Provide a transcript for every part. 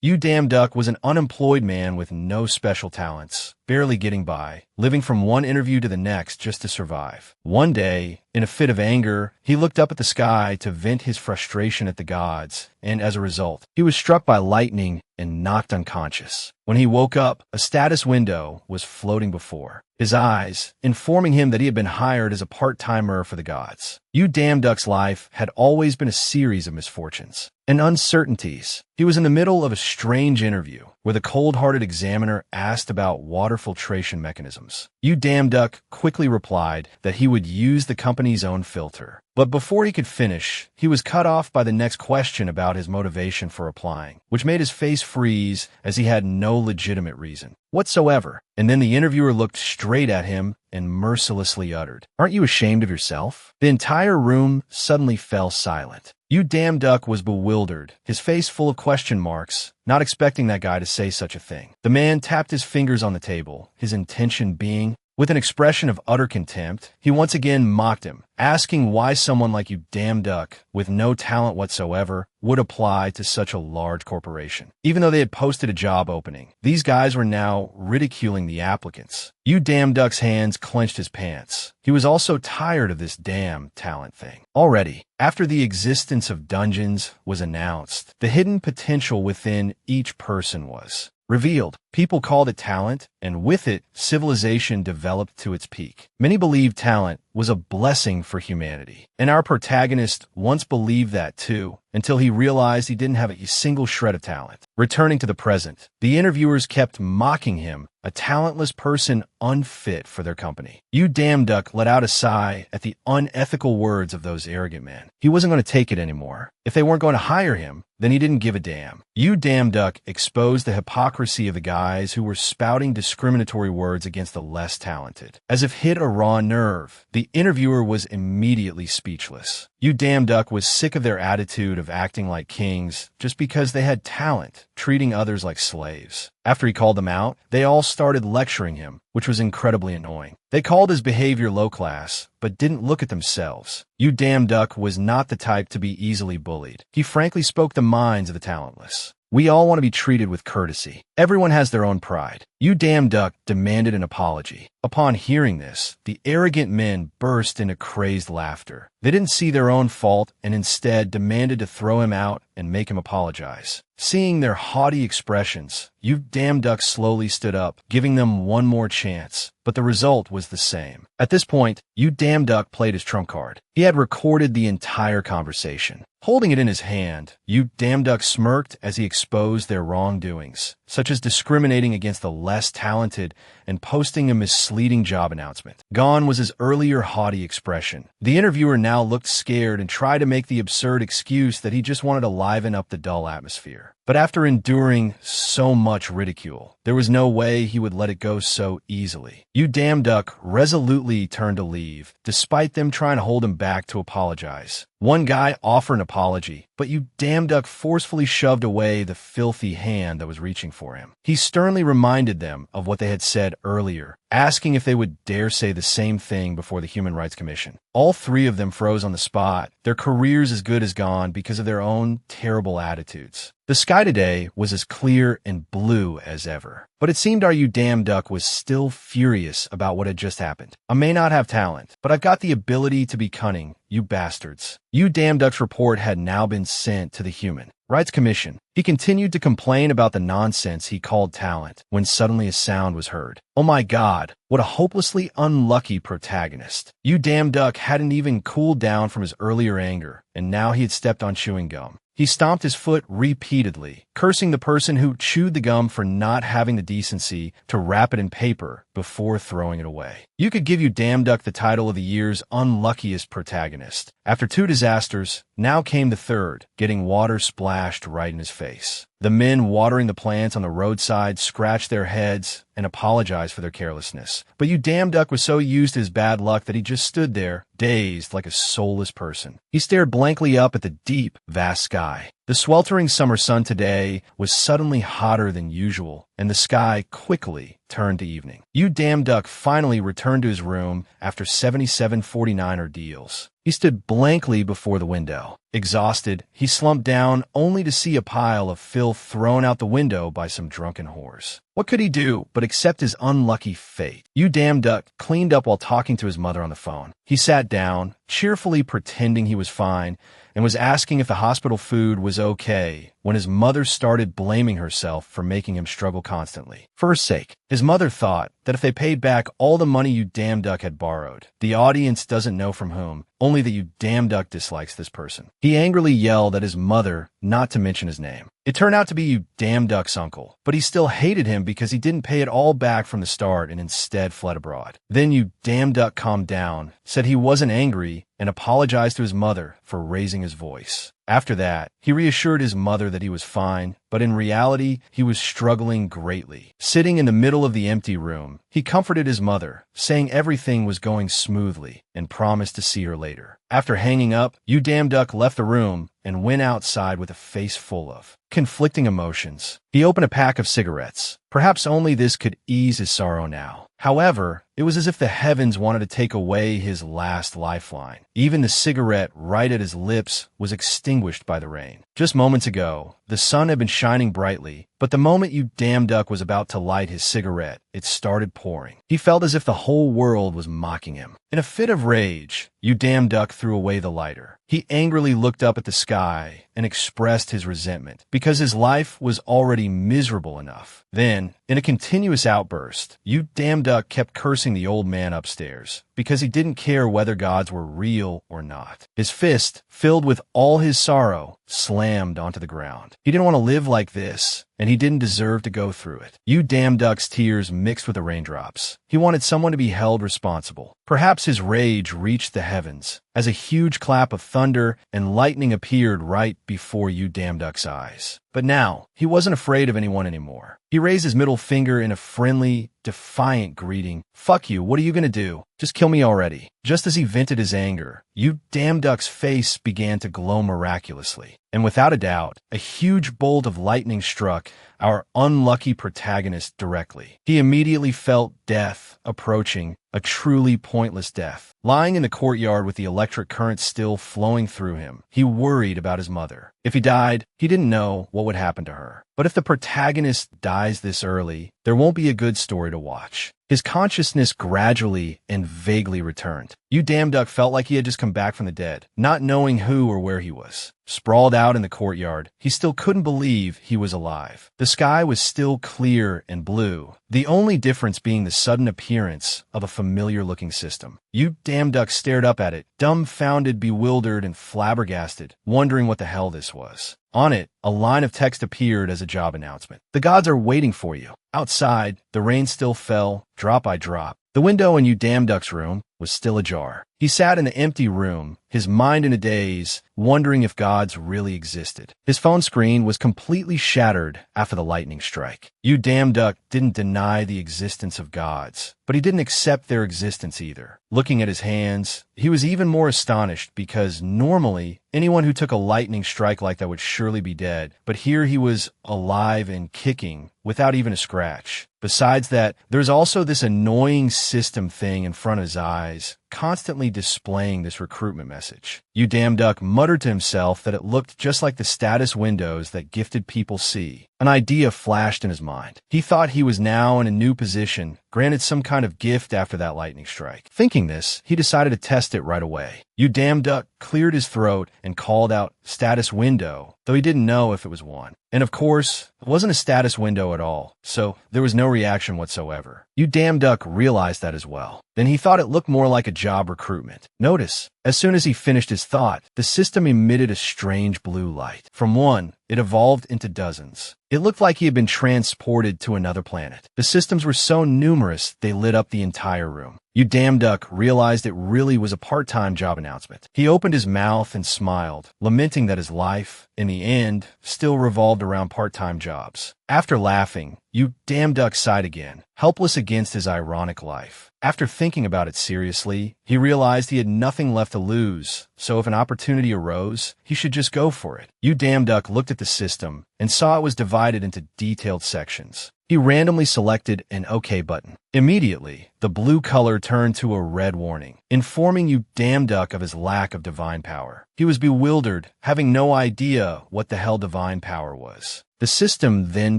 You Damn Duck was an unemployed man with no special talents, barely getting by, living from one interview to the next just to survive. One day, in a fit of anger, he looked up at the sky to vent his frustration at the gods, and as a result, he was struck by lightning and knocked unconscious. When he woke up, a status window was floating before his eyes, informing him that he had been hired as a part-timer for the gods. You Damn Duck's life had always been a series of misfortunes and uncertainties. He was in the middle of a strange interview where the cold-hearted examiner asked about water filtration mechanisms. You Damn Duck quickly replied that he would use the company's own filter. But before he could finish, he was cut off by the next question about his motivation for applying, which made his face freeze as he had no legitimate reason whatsoever. And then the interviewer looked straight at him and mercilessly uttered, "Aren't you ashamed of yourself?" The entire room suddenly fell silent. You Damn Duck was bewildered, his face full of question marks, not expecting that guy to say such a thing. The man tapped his fingers on the table, his intention being, with an expression of utter contempt, he once again mocked him, asking why someone like You Damn Duck, with no talent whatsoever, would apply to such a large corporation. Even though they had posted a job opening, these guys were now ridiculing the applicants. You Damn Duck's hands clenched his pants. He was also tired of this damn talent thing. Already, after the existence of dungeons was announced, the hidden potential within each person was revealed. People called it talent, and with it, civilization developed to its peak. Many believed talent was a blessing for humanity, and our protagonist once believed that too, until he realized he didn't have a single shred of talent. Returning to the present, the interviewers kept mocking him, a talentless person unfit for their company. You Damn Duck let out a sigh at the unethical words of those arrogant men. He wasn't going to take it anymore. If they weren't going to hire him, then he didn't give a damn. You Damn Duck exposed the hypocrisy of the guys who were spouting discriminatory words against the less talented. As if hit a raw nerve, the interviewer was immediately speechless. You Damn Duck was sick of their attitude of acting like kings just because they had talent, treating others like slaves. After he called them out, they all started lecturing him, which was incredibly annoying. They called his behavior low class, but didn't look at themselves. You Damn Duck was not the type to be easily bullied. He frankly spoke the minds of the talentless. We all want to be treated with courtesy. Everyone has their own pride. You Damn Duck demanded an apology. Upon hearing this, the arrogant men burst into crazed laughter. They didn't see their own fault and instead demanded to throw him out and make him apologize. Seeing their haughty expressions, You Damn Duck slowly stood up, giving them one more chance, but the result was the same. At this point, You Damn Duck played his trump card. He had recorded the entire conversation. Holding it in his hand, You Damn Duck smirked as he exposed their wrongdoings, such as discriminating against the less talented and posting a misleading job announcement. Gone was his earlier haughty expression. The interviewer now looked scared and tried to make the absurd excuse that he just wanted to liven up the dull atmosphere. But after enduring so much ridicule, there was no way he would let it go so easily. You Damn Duck resolutely turned to leave, despite them trying to hold him back to apologize. One guy offered an apology, but You Damn Duck forcefully shoved away the filthy hand that was reaching for him. He sternly reminded them of what they had said earlier, asking if they would dare say the same thing before the Human Rights Commission. All three of them froze on the spot, their careers as good as gone because of their own terrible attitudes. The sky today was as clear and blue as ever, but it seemed our You Damn Duck was still furious about what had just happened. I may not have talent, but I've got the ability to be cunning, you bastards. You Damn Duck's report had now been sent to the Human Rights Commission. He continued to complain about the nonsense he called talent when suddenly a sound was heard. Oh my God, what a hopelessly unlucky protagonist. You Damn Duck hadn't even cooled down from his earlier anger, and now he had stepped on chewing gum. He stomped his foot repeatedly, cursing the person who chewed the gum for not having the decency to wrap it in paper before throwing it away. You could give You Damn Duck the title of the year's unluckiest protagonist. After two disasters, now came the third, getting water splashed right in his face. The men watering the plants on the roadside scratched their heads and apologized for their carelessness. But You Damn Duck was so used to his bad luck that he just stood there, dazed like a soulless person. He stared blankly up at the deep, vast sky. The sweltering summer sun today was suddenly hotter than usual, and the sky quickly turned to evening. You Damn Duck finally returned to his room after 77 49 ordeals. He stood blankly before the window. Exhausted, he slumped down only to see a pile of filth thrown out the window by some drunken whores. What could he do but accept his unlucky fate? You Damn Duck cleaned up while talking to his mother on the phone. He sat down, cheerfully pretending he was fine, and was asking if the hospital food was okay when his mother started blaming herself for making him struggle constantly. For her sake, his mother thought that if they paid back all the money You Damn Duck had borrowed, the audience doesn't know from whom, only that You Damn Duck dislikes this person. He angrily yelled at his mother not to mention his name. It turned out to be You Damn Duck's uncle, but he still hated him because he didn't pay it all back from the start and instead fled abroad. Then You Damn Duck calmed down, said he wasn't angry, and apologized to his mother for raising his voice. After that, he reassured his mother that he was fine, but in reality, he was struggling greatly. Sitting in the middle of the empty room, he comforted his mother, saying everything was going smoothly and promised to see her later. After hanging up, You Damn Duck left the room and went outside with a face full of conflicting emotions. He opened a pack of cigarettes. Perhaps only this could ease his sorrow now. However, it was as if the heavens wanted to take away his last lifeline. Even the cigarette right at his lips was extinguished by the rain. Just moments ago, the sun had been shining brightly, but the moment You Damn Duck was about to light his cigarette, it started pouring. He felt as if the whole world was mocking him. In a fit of rage, You Damn Duck threw away the lighter. He angrily looked up at the sky and expressed his resentment because his life was already miserable enough. Then, in a continuous outburst, You Damn Duck kept cursing the old man upstairs because he didn't care whether gods were real or not. His fist, filled with all his sorrow, slammed onto the ground. He didn't want to live like this, and he didn't deserve to go through it. You Damn Duck's tears mixed with the raindrops. He wanted someone to be held responsible. Perhaps his rage reached the heavens as a huge clap of thunder and lightning appeared right before You Damn Duck's eyes. But now, he wasn't afraid of anyone anymore. He raised his middle finger in a friendly, defiant greeting. "Fuck you, what are you gonna do? Just kill me already." Just as he vented his anger, You Damn Duck's face began to glow miraculously. And without a doubt, a huge bolt of lightning struck our unlucky protagonist directly. He immediately felt death approaching, a truly pointless death. Lying in the courtyard with the electric current still flowing through him, he worried about his mother. If he died, he didn't know what would happen to her. But if the protagonist dies this early, there won't be a good story to watch. His consciousness gradually and vaguely returned. You Damn Duck felt like he had just come back from the dead, not knowing who or where he was. Sprawled out in the courtyard, he still couldn't believe he was alive. The sky was still clear and blue, the only difference being the sudden appearance of a familiar-looking system. You Damn Duck stared up at it, dumbfounded, bewildered, and flabbergasted, wondering what the hell this was. On it, a line of text appeared as a job announcement. "The gods are waiting for you." Outside, the rain still fell, drop by drop. The window in You Damn Duck's room was still ajar. He sat in the empty room, his mind in a daze, wondering if gods really existed. His phone screen was completely shattered after the lightning strike. You Damn Duck didn't deny the existence of gods, but he didn't accept their existence either. Looking at his hands, he was even more astonished because normally anyone who took a lightning strike like that would surely be dead, but here he was alive and kicking without even a scratch. Besides that, there's also this annoying system thing in front of his eyes, constantly displaying this recruitment message. You Damn Duck muttered to himself that it looked just like the status windows that gifted people see. An idea flashed in his mind. He thought he was now in a new position, granted some kind of gift after that lightning strike. Thinking this, he decided to test it right away. You Damn Duck cleared his throat and called out status window, though he didn't know if it was one. And of course, it wasn't a status window at all, so there was no reaction whatsoever. You Damn Duck realized that as well. Then he thought it looked more like a job recruitment. Notice, as soon as he finished his thought, the system emitted a strange blue light. From one, it evolved into dozens. It looked like he had been transported to another planet. The systems were so numerous, they lit up the entire room. You Damn Duck realized it really was a part-time job announcement. He opened his mouth and smiled, lamenting that his life, in the end, still revolved around part-time jobs. After laughing, You Damn Duck sighed again, helpless against his ironic life. After thinking about it seriously, he realized he had nothing left to lose, so if an opportunity arose, he should just go for it. Yu Damduck looked at the system and saw it was divided into detailed sections. He randomly selected an OK button. Immediately, the blue color turned to a red warning, informing Yu Damduck of his lack of divine power. He was bewildered, having no idea what the hell divine power was. The system then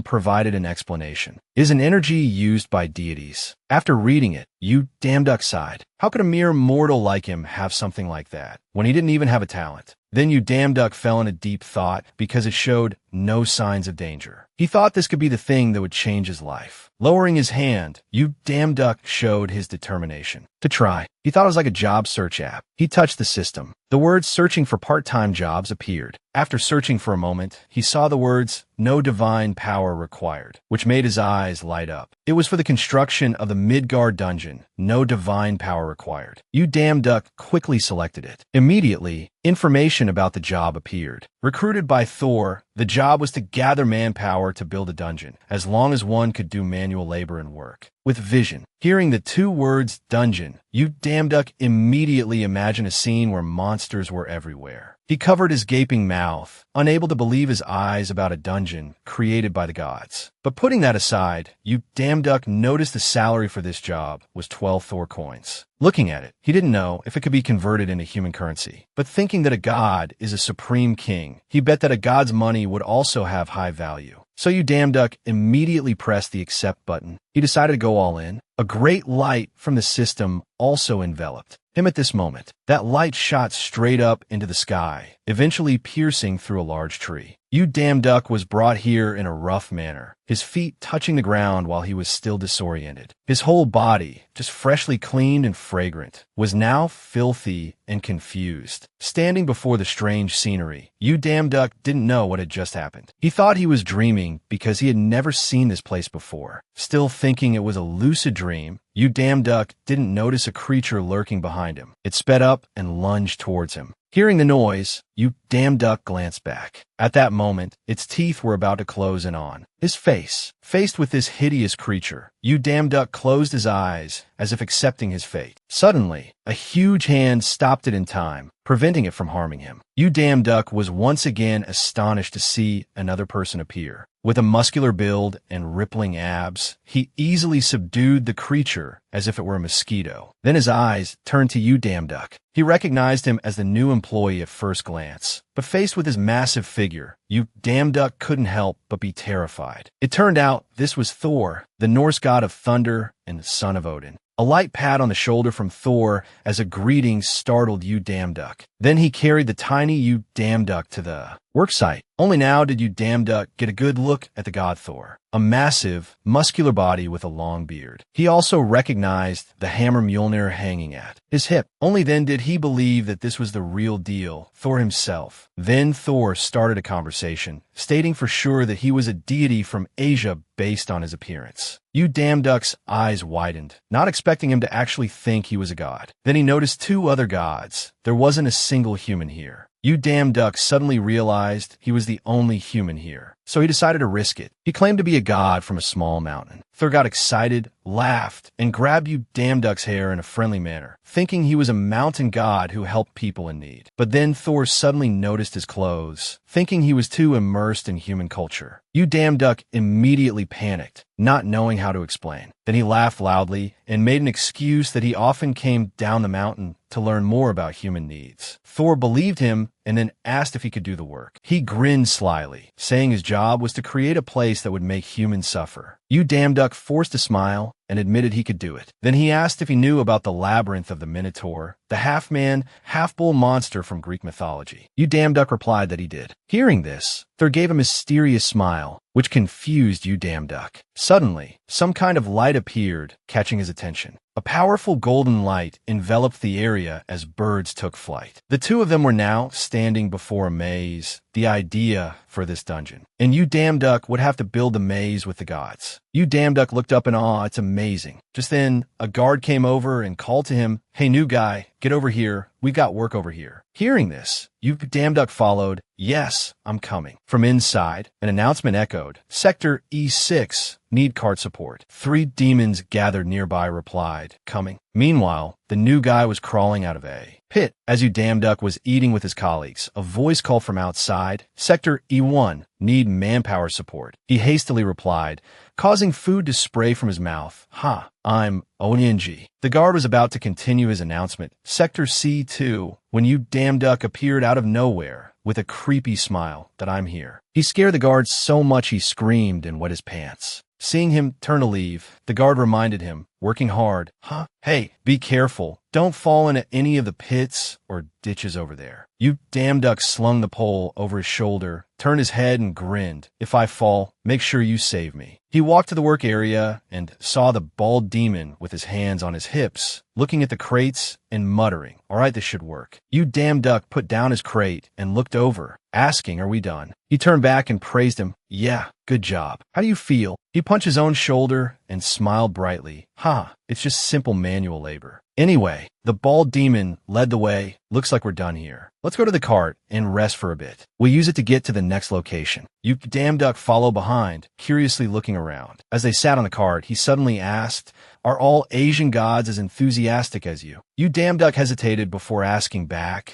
provided an explanation. It is an energy used by deities. After reading it, Yu Damduck sighed. How could a mere mortal like him have something like that, when he didn't even have a talent? Then Yu Damduck fell in a deep thought because it showed no signs of danger. He thought this could be the thing that would change his life. Lowering his hand, Yu Damduck showed his determination to try. He thought it was like a job search app. He touched the system. The words searching for part-time jobs appeared. After searching for a moment, he saw the words, "No divine power required," which made his eyes light up. It was for the construction of the Midgard dungeon. No divine power required. Yu Damduck quickly selected it. Immediately, information about the job appeared. Recruited by Thor, the job was to gather manpower to build a dungeon, as long as one could do manual labor and work. With vision, hearing the two words dungeon, Yu Damduck immediately imagined a scene where monsters were everywhere. He covered his gaping mouth, unable to believe his eyes about a dungeon created by the gods. But putting that aside, Yu Damduck noticed the salary for this job was 12 Thor coins. Looking at it, he didn't know if it could be converted into human currency. But thinking that a god is a supreme king, he bet that a god's money would also have high value. So Yu Damduck immediately pressed the accept button. He decided to go all in. A great light from the system also enveloped him at this moment. That light shot straight up into the sky, eventually piercing through a large tree. Yu Damduck was brought here in a rough manner, his feet touching the ground while he was still disoriented. His whole body, just freshly cleaned and fragrant, was now filthy and confused. Standing before the strange scenery, Yu Damduck didn't know what had just happened. He thought he was dreaming because he had never seen this place before. Still thinking it was a lucid dream, Yu Damduck didn't notice a creature lurking behind him. It sped up and lunged towards him. Hearing the noise, Yu Damduck glanced back. At that moment, its teeth were about to close in on his face. Faced with this hideous creature, Yu Damduck closed his eyes as if accepting his fate. Suddenly, a huge hand stopped it in time, preventing it from harming him. Yu Damduck was once again astonished to see another person appear. With a muscular build and rippling abs, he easily subdued the creature as if it were a mosquito. Then his eyes turned to Yu Damduck. He recognized him as the new employee at first glance, but faced with his massive figure, Yu Damduck couldn't help but be terrified. It turned out this was Thor, the Norse god of thunder and the son of Odin. A light pat on the shoulder from Thor as a greeting startled Yu Damduck. Then he carried the tiny Yu Damduck to the worksite. Only now did Yu Damduck get a good look at the god Thor, a massive, muscular body with a long beard. He also recognized the hammer Mjolnir hanging at his hip. Only then did he believe that this was the real deal, Thor himself. Then Thor started a conversation, stating for sure that he was a deity from Asia based on his appearance. Yu Damduck's eyes widened, not expecting him to actually think he was a god. Then he noticed two other gods. There wasn't a single human here. Yu Damduck suddenly realized he was the only human here, so he decided to risk it. He claimed to be a god from a small mountain. Thor got excited, laughed, and grabbed Yu Damduck's hair in a friendly manner, thinking he was a mountain god who helped people in need. But then Thor suddenly noticed his clothes, thinking he was too immersed in human culture. Yu Damduck immediately panicked, not knowing how to explain. Then he laughed loudly and made an excuse that he often came down the mountain to learn more about human needs. Thor believed him and then asked if he could do the work. He grinned slyly, saying his job was to create a place that would make humans suffer. Yu Damduck forced a smile and admitted he could do it. Then he asked if he knew about the labyrinth of the Minotaur, the half-man, half-bull monster from Greek mythology. Yu Damduck replied that he did. Hearing this, Thor gave a mysterious smile, which confused Yu Damduck. Suddenly, some kind of light appeared, catching his attention. A powerful golden light enveloped the area as birds took flight. The two of them were now standing before a maze, the idea for this dungeon. And Yu Damduck would have to build the maze with the gods. Yu Damduck looked up in awe. It's amazing. Just then, a guard came over and called to him, "Hey, new guy, get over here. We've got work over here." Hearing this, you damn duck followed, "Yes, I'm coming." From inside, an announcement echoed, "Sector E6, need cart support." 3 demons gathered nearby replied, "Coming." Meanwhile, the new guy was crawling out of a pit. As you damn duck was eating with his colleagues, a voice called from outside, "Sector E1, need manpower support." He hastily replied, causing food to spray from his mouth. "Ha, I'm Onyenji." The guard was about to continue his announcement, "Sector C2, when you damn duck appeared out of nowhere with a creepy smile that I'm here." He scared the guard so much he screamed and wet his pants. Seeing him turn to leave, the guard reminded him, working hard, "Huh? Hey, be careful. Don't fall into any of the pits or ditches over there." You damn duck slung the pole over his shoulder, turned his head and grinned. "If I fall, make sure you save me." He walked to the work area and saw the bald demon with his hands on his hips, looking at the crates and muttering, "All right, this should work." You damn duck put down his crate and looked over, asking, "Are we done?" He turned back and praised him. "Yeah, good job. How do you feel?" He punched his own shoulder and smiled brightly. "Ha, it's just simple manual labor." Anyway, the bald demon led the way. "Looks like we're done here. Let's go to the cart and rest for a bit. We'll use it to get to the next location." You damn duck followed behind, curiously looking around. As they sat on the cart, he suddenly asked, "Are all Asian gods as enthusiastic as you?" You damn duck hesitated before asking back,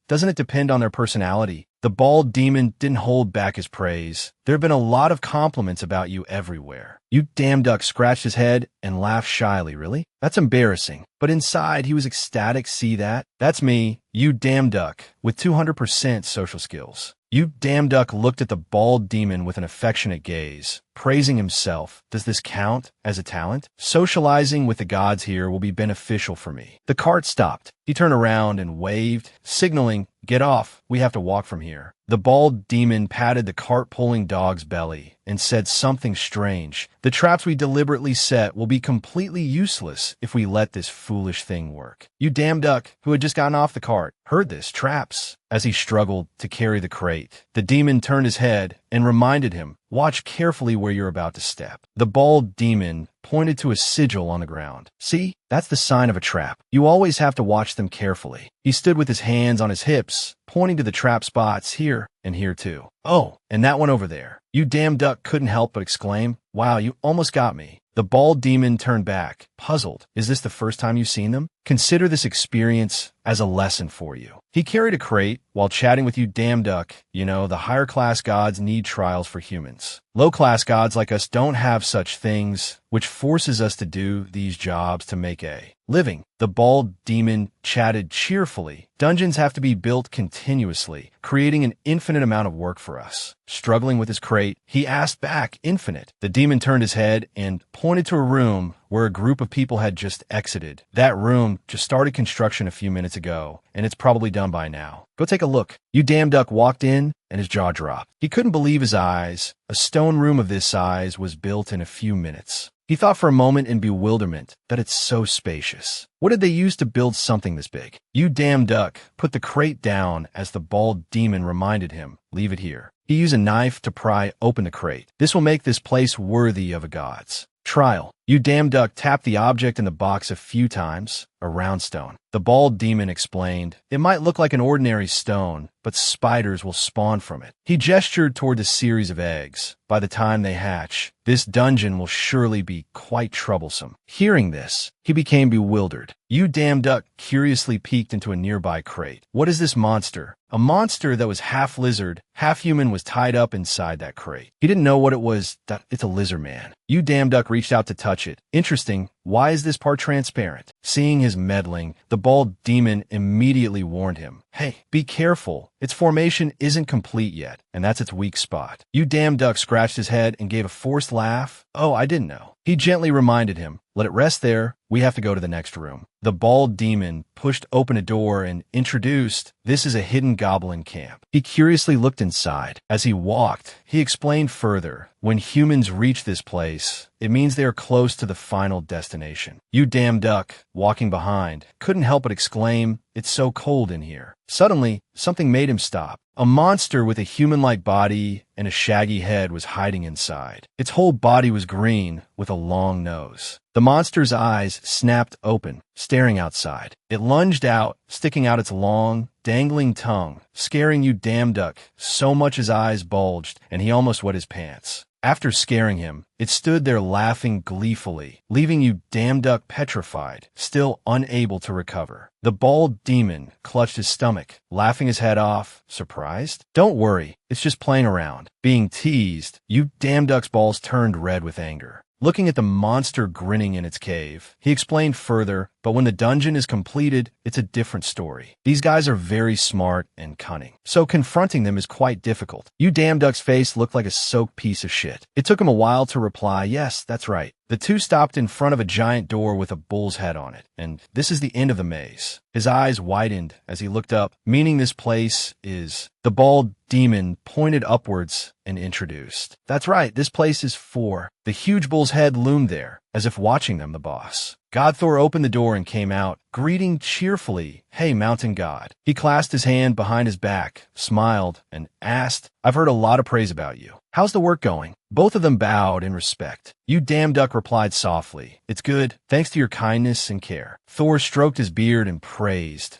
Doesn't it depend on their personality?" The bald demon didn't hold back his praise. "There have been a lot of compliments about you everywhere." You damn duck scratched his head and laughed shyly. "Really? That's embarrassing." But inside, he was ecstatic. "See that? That's me, you damn duck, with 200% social skills." You damn duck looked at the bald demon with an affectionate gaze, praising himself. "Does this count as a talent? Socializing with the gods here will be beneficial for me." The cart stopped. He turned around and waved, signaling, "Get off, we have to walk from here." The bald demon patted the cart-pulling dog's belly and said something strange. "The traps we deliberately set will be completely useless if we let this foolish thing work." You damn duck, who had just gotten off the cart, heard this, "Traps," as he struggled to carry the crate. The demon turned his head and reminded him, "Watch carefully where you're about to step." The bald demon pointed to a sigil on the ground. "See? That's the sign of a trap. You always have to watch them carefully." He stood with his hands on his hips, pointing to the trap spots here and here too. "Oh, and that one over there." You damn duck couldn't help but exclaim, "Wow, you almost got me." The bald demon turned back, puzzled. "Is this the first time you've seen them? Consider this experience as a lesson for you." He carried a crate while chatting with you damn duck. "You know, the higher class gods need trials for humans. Low class gods like us don't have such things, which forces us to do these jobs to make a living." The bald demon chatted cheerfully. "Dungeons have to be built continuously, creating an infinite amount of work for us." Struggling with his crate, he asked back, "Infinite?" The demon turned his head and pointed to a room where a group of people had just exited. "That room just started construction a few minutes ago, and it's probably done by now. Go take a look." You damn duck walked in, and his jaw dropped. He couldn't believe his eyes. A stone room of this size was built in a few minutes. He thought for a moment in bewilderment that it's so spacious. What did they use to build something this big? You damn duck put the crate down as the bald demon reminded him, "Leave it here." He used a knife to pry open the crate. "This will make this place worthy of a god's trial." You damn duck tapped the object in the box a few times, a round stone. The bald demon explained, "It might look like an ordinary stone, but spiders will spawn from it." He gestured toward the series of eggs. "By the time they hatch, this dungeon will surely be quite troublesome." Hearing this, he became bewildered. You damn duck curiously peeked into a nearby crate. "What is this monster?" A monster that was half lizard, half human was tied up inside that crate. He didn't know what it was. It's a lizard man. You damn duck reached out to touch it. "Interesting. Why is this part transparent?" Seeing his meddling, the bald demon immediately warned him, "Hey, be careful. Its formation isn't complete yet, and that's its weak spot." You damn duck scratched his head and gave a forced laugh. "Oh, I didn't know." He gently reminded him, "Let it rest there. We have to go to the next room." The bald demon pushed open a door and introduced, "This is a hidden goblin camp." He curiously looked inside. As he walked, he explained further, "When humans reach this place, it means they are close to the final destination." You damn duck, walking behind, couldn't help but exclaim, "It's so cold in here." Suddenly, something made him stop. A monster with a human-like body and a shaggy head was hiding inside. Its whole body was green, with a long nose. The monster's eyes snapped open, staring outside. It lunged out, sticking out its long, dangling tongue, scaring you damn duck. So much his eyes bulged, and he almost wet his pants. After scaring him, it stood there laughing gleefully, leaving you damn duck petrified, still unable to recover. The bald demon clutched his stomach, laughing his head off. Surprised? Don't worry, it's just playing around. Being teased, you damn duck's balls turned red with anger. Looking at the monster grinning in its cave, he explained further, but when the dungeon is completed, it's a different story. These guys are very smart and cunning, so confronting them is quite difficult. You damn duck's face looked like a soaked piece of shit. It took him a while to reply, yes, that's right. The two stopped in front of a giant door with a bull's head on it, and this is the end of the maze. His eyes widened as he looked up, meaning this place is... The bald demon pointed upwards and introduced. That's right, this place is for... The huge bull's head loomed there, as if watching them, the boss. God Thor opened the door and came out, greeting cheerfully, "Hey, mountain god." He clasped his hand behind his back, smiled, and asked, "I've heard a lot of praise about you. How's the work going?" Both of them bowed in respect. You damn duck replied softly, "It's good, thanks to your kindness and care." Thor stroked his beard and praised,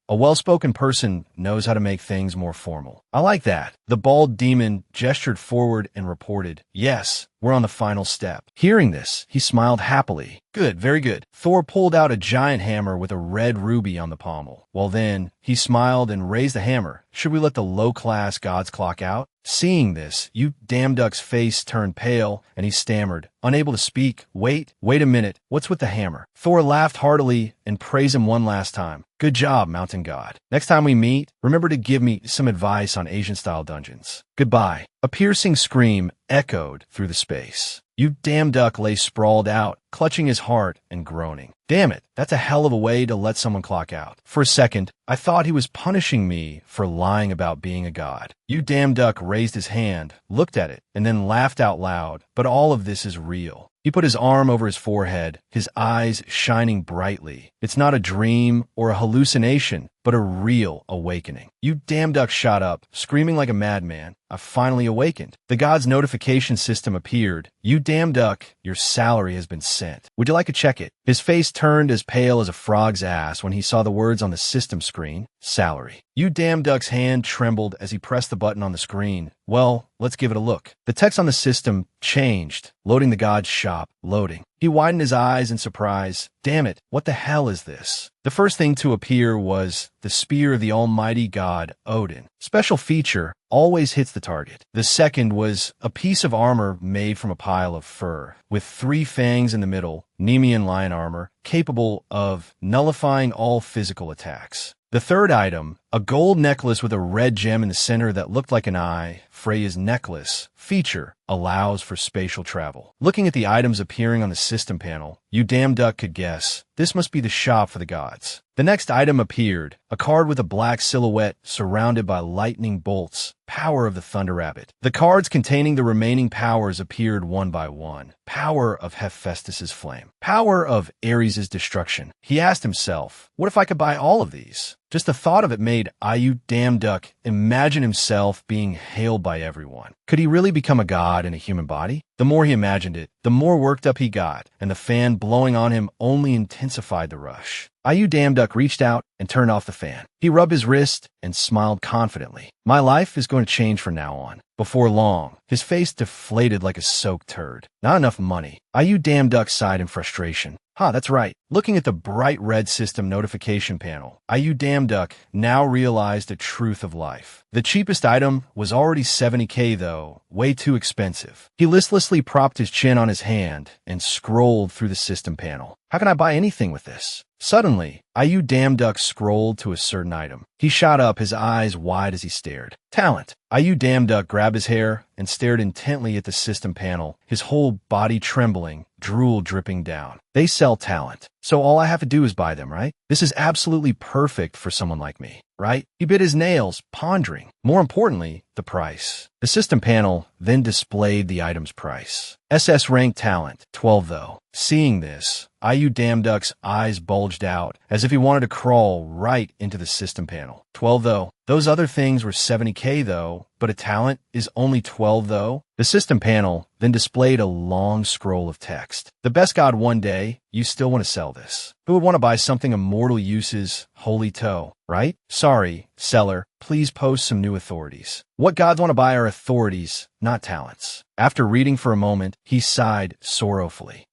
A well-spoken person knows how to make things more formal. I like that. The bald demon gestured forward and reported, "Yes, we're on the final step." Hearing this, he smiled happily. "Good, very good." Thor pulled out a giant hammer with a red ruby on the pommel. Well then, he smiled and raised the hammer. "Should we let the low-class gods clock out?" Seeing this, you damn duck's face turned pale, and he stammered, unable to speak. Wait a minute, what's with the hammer?" Thor laughed heartily and praised him one last time. "Good job, mountain god. Next time we meet, remember to give me some advice on Asian-style dungeons. Goodbye." A piercing scream echoed through the space. You damn duck lay sprawled out, clutching his heart and groaning. Damn it, that's a hell of a way to let someone clock out. For a second, I thought he was punishing me for lying about being a god. You damn duck raised his hand, looked at it, and then laughed out loud. But all of this is real. He put his arm over his forehead, his eyes shining brightly. It's not a dream or a hallucination, but a real awakening. You damn duck shot up, screaming like a madman. "I've finally awakened." The god's notification system appeared. "You damn duck, your salary has been sent. Would you like to check it?" His face turned as pale as a frog's ass when he saw the words on the system screen. Salary. You damn duck's hand trembled as he pressed the button on the screen. "Well, let's give it a look." The text on the system changed, loading the god's shop. Loading. He widened his eyes in surprise. Damn it, what the hell is this? The first thing to appear was the spear of the almighty god, Odin. Special feature, always hits the target. The second was a piece of armor made from a pile of fur, with 3 fangs in the middle, Nemean lion armor, capable of nullifying all physical attacks. The third item, a gold necklace with a red gem in the center that looked like an eye, Freya's necklace, feature, allows for spatial travel. Looking at the items appearing on the system panel, you damn duck could guess, this must be the shop for the gods. The next item appeared, a card with a black silhouette surrounded by lightning bolts, power of the Thunder Rabbit. The cards containing the remaining powers appeared one by one. Power of Hephaestus's flame. Power of Ares' destruction. He asked himself, what if I could buy all of these? Just the thought of it made you damn duck imagine himself being hailed by everyone. Could he really become a god in a human body? The more he imagined it, the more worked up he got, and the fan blowing on him only intensified the rush. You damn duck reached out and turned off the fan. He rubbed his wrist and smiled confidently. My life is going to change from now on. Before long, his face deflated like a soaked turd. Not enough money. You damn duck sighed in frustration. That's right. Looking at the bright red system notification panel, you damn duck now realized the truth of life. The cheapest item was already $70K though, way too expensive. He listlessly propped his chin on his hand and scrolled through the system panel. How can I buy anything with this? Suddenly, you damn duck scrolled to a certain item. He shot up, his eyes wide as he stared. Talent. You damn duck grabbed his hair and stared intently at the system panel, his whole body trembling, drool dripping down. They sell talent, so all I have to do is buy them, right? This is absolutely perfect for someone like me, right? He bit his nails, pondering. More importantly, the price. The system panel then displayed the item's price. SS rank talent, 12 though. Seeing this, you damn duck's eyes bulged out as if he wanted to crawl right into the system panel. 12 though. Those other things were 70K though, but a talent is only 12 though. The system panel then displayed a long scroll of text. The best god one day, you still want to sell this. Who would want to buy something immortal uses, holy toe, right? Sorry, seller, please post some new authorities. What gods want to buy are authorities, not talents. After reading for a moment, he sighed sorrowfully.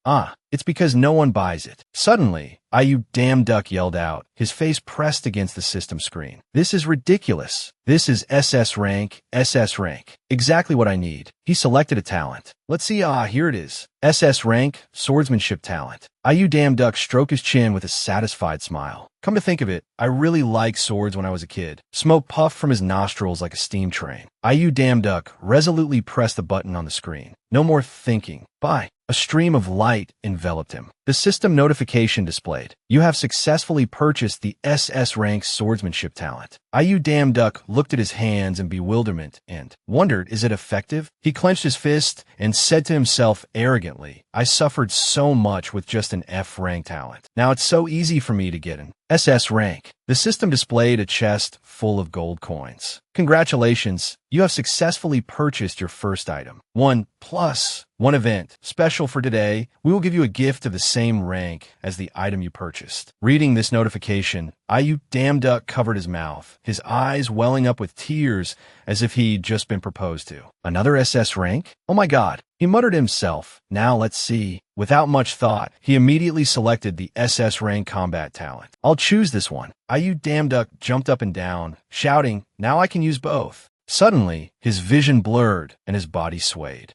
It's because no one buys it. Suddenly, you damn duck yelled out, his face pressed against the system screen. This is ridiculous. This is SS rank, SS rank. Exactly what I need. He selected a talent. Let's see, here it is. SS rank, swordsmanship talent. You damn duck stroked his chin with a satisfied smile. Come to think of it, I really liked swords when I was a kid. Smoke puffed from his nostrils like a steam train. You damn duck resolutely pressed the button on the screen. No more thinking. Bye. A stream of light enveloped him. The system notification displayed. You have successfully purchased the SS rank swordsmanship talent. You damn duck looked at his hands in bewilderment and wondered, is it effective? He clenched his fist and said to himself arrogantly, I suffered so much with just an F rank talent. Now it's so easy for me to get an SS rank. The system displayed a chest full of gold coins. Congratulations, you have successfully purchased your first item. 1+1 event. Special for today, we will give you a gift of the same rank as the item you purchased. Reading this notification, you damn duck covered his mouth, his eyes welling up with tears as if he'd just been proposed to. Another SS rank? Oh my god, he muttered to himself. Now let's see. Without much thought, he immediately selected the SS rank combat talent. I'll choose this one. You damn duck jumped up and down, shouting, now I can use both. Suddenly, his vision blurred and his body swayed.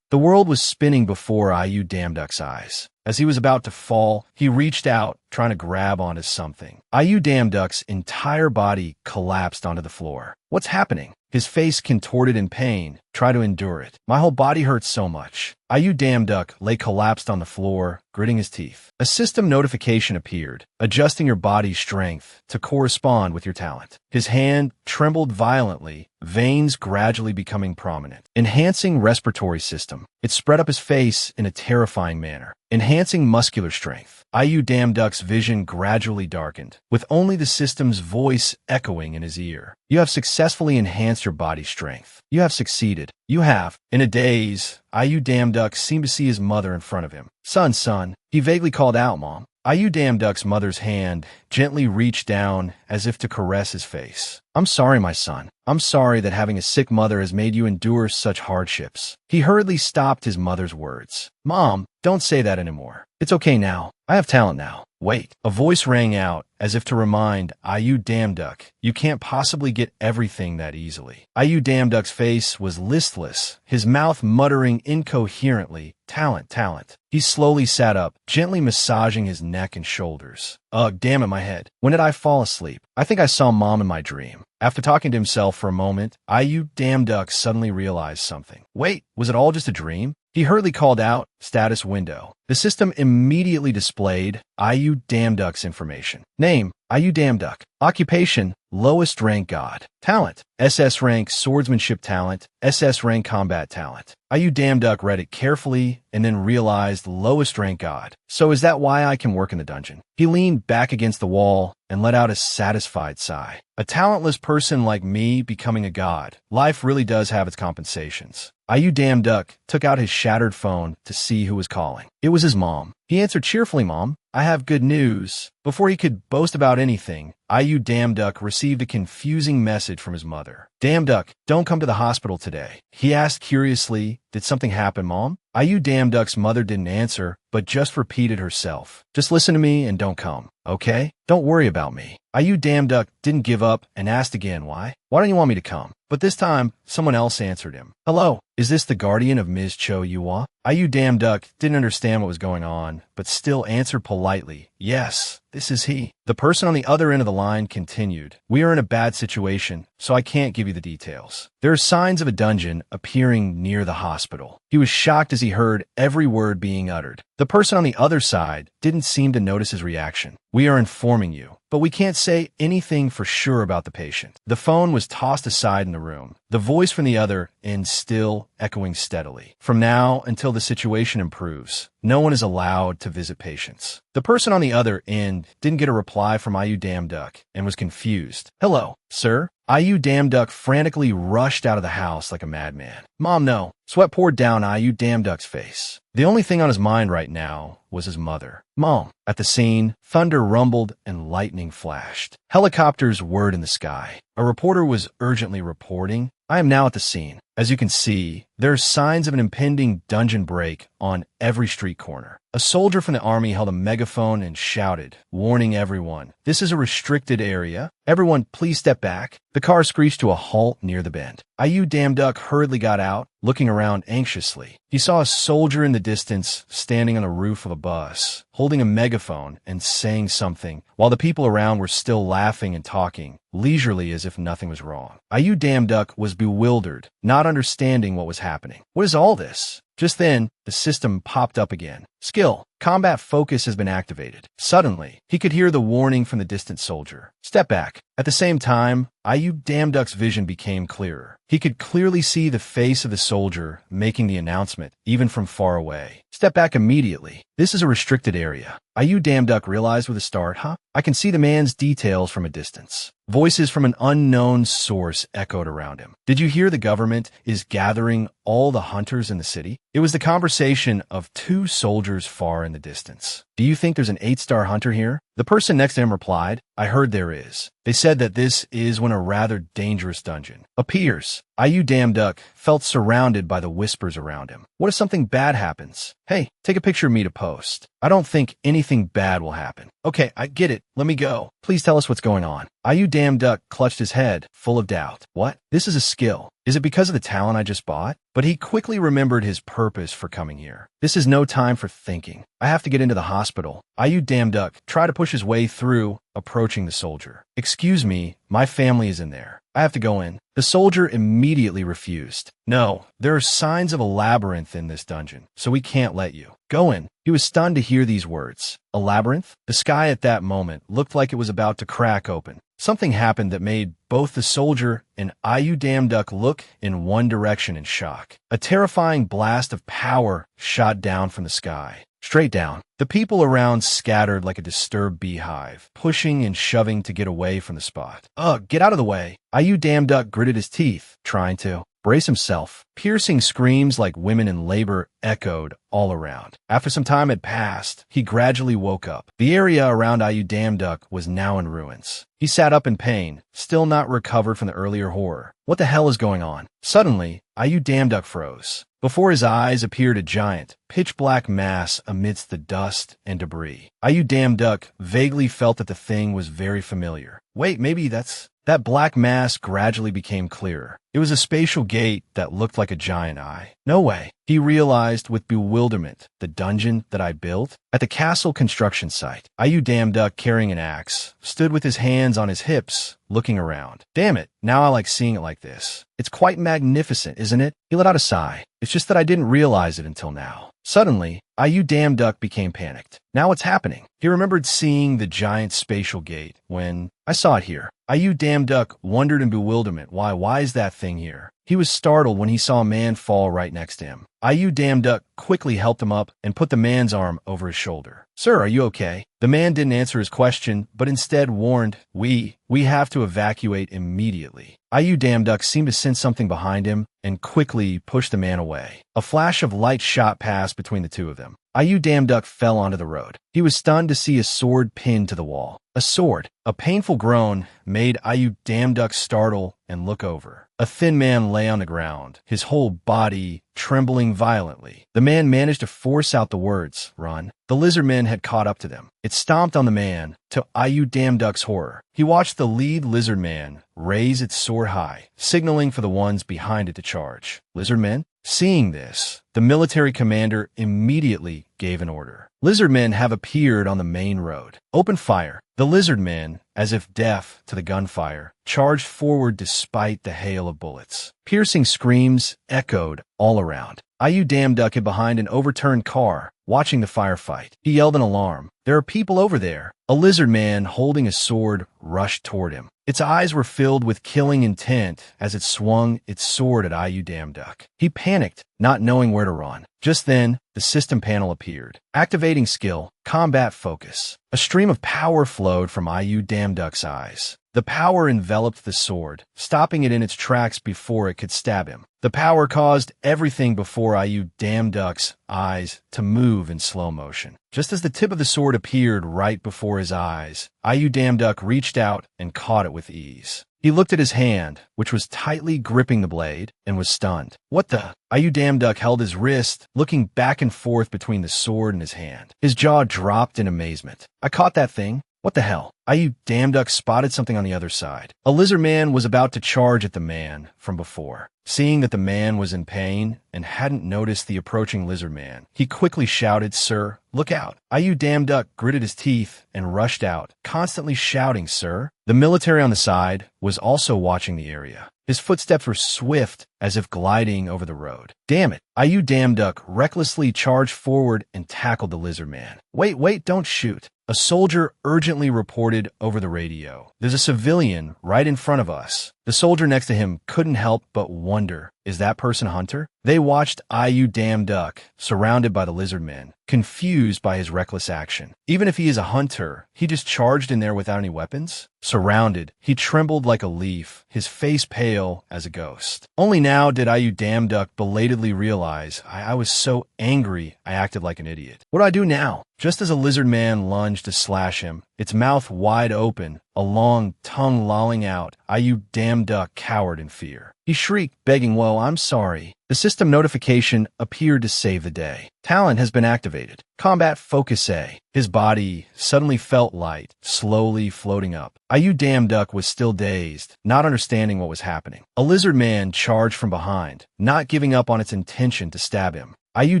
The world was spinning before you damn duck's eyes. As he was about to fall, he reached out, trying to grab onto something. You damn duck's entire body collapsed onto the floor. What's happening? His face contorted in pain. Try to endure it. My whole body hurts so much. You damn duck lay collapsed on the floor, gritting his teeth. A system notification appeared, adjusting your body's strength to correspond with your talent. His hand trembled violently, veins gradually becoming prominent. Enhancing respiratory system. It spread up his face in a terrifying manner. Enhancing muscular strength. You damn duck's vision gradually darkened, with only the system's voice echoing in his ear. You have successfully enhanced your body strength. You have succeeded. You have. In a daze, you damn duck seemed to see his mother in front of him. Son, he vaguely called out, Mom. You damn duck's mother's hand gently reached down as if to caress his face. I'm sorry, my son. I'm sorry that having a sick mother has made you endure such hardships. He hurriedly stopped his mother's words. Mom, don't say that anymore. It's okay now. I have talent now. Wait. A voice rang out as if to remind you damn duck, you can't possibly get everything that easily. You damn duck's face was listless, his mouth muttering incoherently, talent. He slowly sat up, gently massaging his neck and shoulders. Ugh, damn it, my head. When did I fall asleep? I think I saw Mom in my dream. After talking to himself for a moment, you damn duck suddenly realized something. Wait, was it all just a dream? He hurriedly called out, status window. The system immediately displayed you damn duck's information. Name, you damn duck. Occupation, lowest rank god. Talent, SS rank swordsmanship talent, SS rank combat talent. You damn duck read it carefully and then realized lowest rank god. So is that why I can work in the dungeon? He leaned back against the wall and let out a satisfied sigh. A talentless person like me becoming a god. Life really does have its compensations. You damn duck took out his shattered phone to see who was calling. It was his mom. He answered cheerfully, Mom, I have good news. Before he could boast about anything, you damn duck received a confusing message from his mother. Damn duck, don't come to the hospital today. He asked curiously, did something happen, Mom? You damn duck's mother didn't answer, but just repeated herself. Just listen to me and don't come, okay? Don't worry about me. You damn duck didn't give up and asked again, why? Why don't you want me to come? But this time, someone else answered him. Hello, is this the guardian of Ms. Cho Yua? You damn duck didn't understand what was going on, but still answered politely, yes, this is he. The person on the other end of the line continued, we are in a bad situation, so I can't give you the details. There are signs of a dungeon appearing near the hospital. He was shocked as he heard every word being uttered. The person on the other side didn't seem to notice his reaction. We are informing you, but we can't say anything for sure about the patient. The phone was tossed aside in the room, the voice from the other end still echoing steadily. From now until the situation improves, no one is allowed to visit patients. The person on the other end didn't get a reply from IU Damn Duck and was confused. Hello, sir? IU Damn Duck frantically rushed out of the house like a madman. Mom, no. Sweat poured down IU Damn Duck's face. The only thing on his mind right now was his mother. Mom. At the scene, thunder rumbled and lightning flashed. Helicopters whirred in the sky. A reporter was urgently reporting. I am now at the scene. As you can see, there are signs of an impending dungeon break on every street corner. A soldier from the army held a megaphone and shouted, warning everyone, "This is a restricted area. Everyone, please step back." The car screeched to a halt near the bend. IU Damn Duck hurriedly got out, looking around anxiously. He saw a soldier in the distance standing on the roof of a bus, holding a megaphone and saying something, while the people around were still laughing and talking, leisurely as if nothing was wrong. IU Damn Duck was bewildered, not understanding what was happening. What is all this? Just then, the system popped up again. Skill. Combat focus has been activated. Suddenly, he could hear the warning from the distant soldier. Step back. At the same time, IU Damn Duck's vision became clearer. He could clearly see the face of the soldier making the announcement, even from far away. Step back immediately. This is a restricted area. IU Damn Duck realized with a start, I can see the man's details from a distance. Voices from an unknown source echoed around him. Did you hear the government is gathering all the hunters in the city? It was the conversation of two soldiers far in the distance. Do you think there's an 8-star hunter here? The person next to him replied, I heard there is. They said that this is when a rather dangerous dungeon appears. IU Damn Duck felt surrounded by the whispers around him. What if something bad happens? Hey, take a picture of me to post. I don't think anything bad will happen. Okay, I get it. Let me go. Please tell us what's going on. IU Damn Duck clutched his head, full of doubt. What? This is a skill. Is it because of the talent I just bought? But he quickly remembered his purpose for coming here. This is no time for thinking. I have to get into the hospital. IU Damn Duck tried to push his way through, approaching the soldier. Excuse me, my family is in there. I have to go in. The soldier immediately refused. No, there are signs of a labyrinth in this dungeon, so we can't let you. Go in. He was stunned to hear these words. A labyrinth? The sky at that moment looked like it was about to crack open. Something happened that made both the soldier and IU Damn Duck look in one direction in shock. A terrifying blast of power shot down from the sky. Straight down. The people around scattered like a disturbed beehive, pushing and shoving to get away from the spot. Ugh, get out of the way. IU Damn Duck gritted his teeth, trying to brace himself. Piercing screams like women in labor echoed all around. After some time had passed, he gradually woke up. The area around IU Damn Duck was now in ruins. He sat up in pain, still not recovered from the earlier horror. What the hell is going on? Suddenly, IU Damn Duck froze. Before his eyes appeared a giant, pitch-black mass amidst the dust and debris. IU Damn Duck vaguely felt that the thing was very familiar. Wait, maybe that's... That black mass gradually became clearer. It was a spatial gate that looked like a giant eye. No way. He realized with bewilderment, the dungeon that I built? At the castle construction site, IU Damn Duck, carrying an axe, stood with his hands on his hips, looking around. Damn it, now I like seeing it like this. It's quite magnificent, isn't it? He let out a sigh. It's just that I didn't realize it until now. Suddenly, IU Damn Duck became panicked. Now what's happening? He remembered seeing the giant spatial gate when I saw it here. IU Damn Duck wondered in bewilderment, why is that thing here? He was startled when he saw a man fall right next to him. IU Damn Duck quickly helped him up and put the man's arm over his shoulder. Sir, are you okay? The man didn't answer his question, but instead warned, We have to evacuate immediately. IU Damn Duck seemed to sense something behind him and quickly pushed the man away. A flash of light shot past between the two of them. IU Damn Duck fell onto the road. He was stunned to see a sword pinned to the wall. A sword. A painful groan made IU Damn Duck startle and look over. A thin man lay on the ground, his whole body trembling violently. The man managed to force out the words, run. The lizardmen had caught up to them. It stomped on the man, to IU Damn Duck's horror. He watched the lead lizard man raise its sword high, signaling for the ones behind it to charge. Lizardmen? Seeing this, the military commander immediately gave an order. Lizardmen have appeared on the main road. Open fire. The lizardmen, as if deaf to the gunfire, charged forward despite the hail of bullets. Piercing screams echoed all around. Ayu Damduck hid behind an overturned car, watching the firefight. He yelled in alarm. There are people over there. A lizard man holding a sword rushed toward him. Its eyes were filled with killing intent as it swung its sword at Ayu Damduck. He panicked, not knowing where to run. Just then, the system panel appeared. Activating skill, combat focus. A stream of power flowed from Ayu Damduck's eyes. The power enveloped the sword, stopping it in its tracks before it could stab him. The power caused everything before Ayu Damduck's eyes to move in slow motion. Just as the tip of the sword appeared right before his eyes, Ayu Damduck reached out and caught it with ease. He looked at his hand, which was tightly gripping the blade, and was stunned. What the? Ayu Damduck held his wrist, looking back and forth between the sword and his hand. His jaw dropped in amazement. I caught that thing. What the hell? Ayu Damduck spotted something on the other side. A lizard man was about to charge at the man from before. Seeing that the man was in pain and hadn't noticed the approaching lizard man, he quickly shouted, "Sir, look out." Ayu Damduck gritted his teeth and rushed out, constantly shouting, "Sir." The military on the side was also watching the area. His footsteps were swift, as if gliding over the road. Damn it! Ayu Damduck recklessly charged forward and tackled the lizard man. Wait, don't shoot. A soldier urgently reported over the radio. There's a civilian right in front of us. The soldier next to him couldn't help but wonder, is that person Hunter? They watched Ayu Damduck, surrounded by the lizard men, confused by his reckless action. Even if he is a hunter, he just charged in there without any weapons? Surrounded, he trembled like a leaf, his face pale as a ghost. Only now did Ayu Damduck belatedly realize, I was so angry I acted like an idiot. What do I do now? Just as a lizard man lunged to slash him, its mouth wide open, a long tongue lolling out, Ayu Damduck cowered in fear. He shrieked, begging, "Whoa, I'm sorry." The system notification appeared to save the day. Talent has been activated. Combat Focus A. His body suddenly felt light, slowly floating up. Ayu Damduck was still dazed, not understanding what was happening. A lizard man charged from behind, not giving up on its intention to stab him. Ayu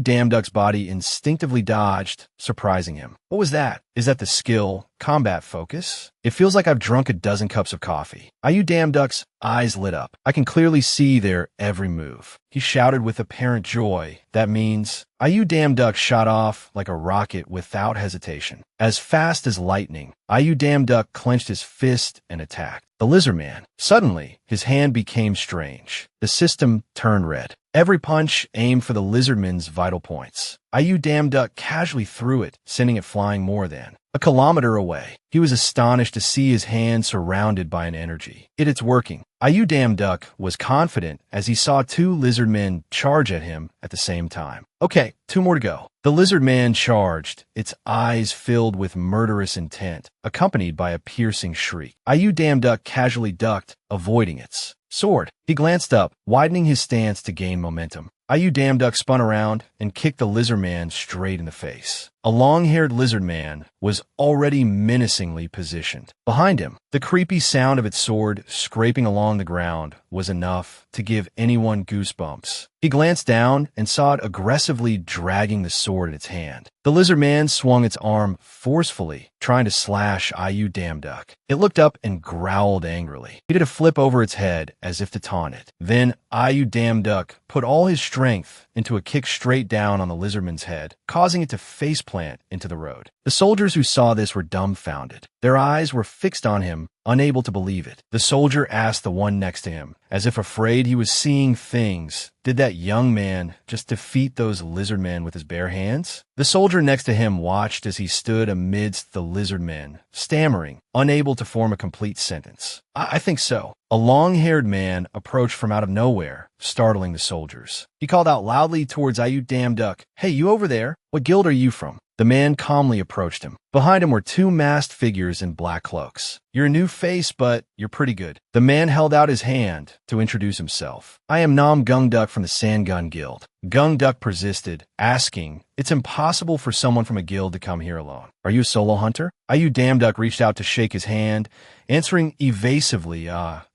Damduck's body instinctively dodged, surprising him. What was that? Is that the skill, Combat Focus? It feels like I've drunk a dozen cups of coffee. Ayu Damduck's eyes lit up. I can clearly see their every move. He shouted with apparent joy. That means Ayu Damduck shot off like a rocket without hesitation. As fast as lightning, Ayu Damduck clenched his fist and attacked the lizard man. Suddenly, his hand became strange. The system turned red. Every punch aimed for the lizardman's vital points. Ayu Damduck casually threw it, sending it flying more than a kilometer away. He was astonished to see his hand surrounded by an energy. It's working. Ayu Damduck was confident as he saw two lizard men charge at him at the same time. Okay, 2 more to go. The lizard man charged, its eyes filled with murderous intent, accompanied by a piercing shriek. Ayu Damduck casually ducked, avoiding its sword. He glanced up, widening his stance to gain momentum. Ayu Damduck spun around and kicked the lizard man straight in the face. A long-haired lizard man was already menacingly positioned. Behind him, the creepy sound of its sword scraping along the ground was enough to give anyone goosebumps. He glanced down and saw it aggressively dragging the sword in its hand. The lizard man swung its arm forcefully, trying to slash Ayu Damduck. It looked up and growled angrily. He did a flip over its head as if to taunt it. Then Ayu Damduck put all his strength into a kick straight down on the lizardman's head, causing it to faceplant into the road. The soldiers who saw this were dumbfounded. Their eyes were fixed on him, unable to believe it. The soldier asked the one next to him, as if afraid he was seeing things. Did that young man just defeat those lizard men with his bare hands? The soldier next to him watched as he stood amidst the lizard men, stammering, unable to form a complete sentence. I think so. A long-haired man approached from out of nowhere, startling the soldiers. He called out loudly towards Ayu Damduck, "Hey, you over there? What guild are you from?" The man calmly approached him. Behind him were 2 masked figures in black cloaks. "You're a new face, but you're pretty good." The man held out his hand to introduce himself. "I am Nam Gungduck from the Sandgun Guild." Gungduck persisted, asking, "It's impossible for someone from a guild to come here alone. Are you a solo hunter?" Ayu Damduck reached out to shake his hand, answering evasively,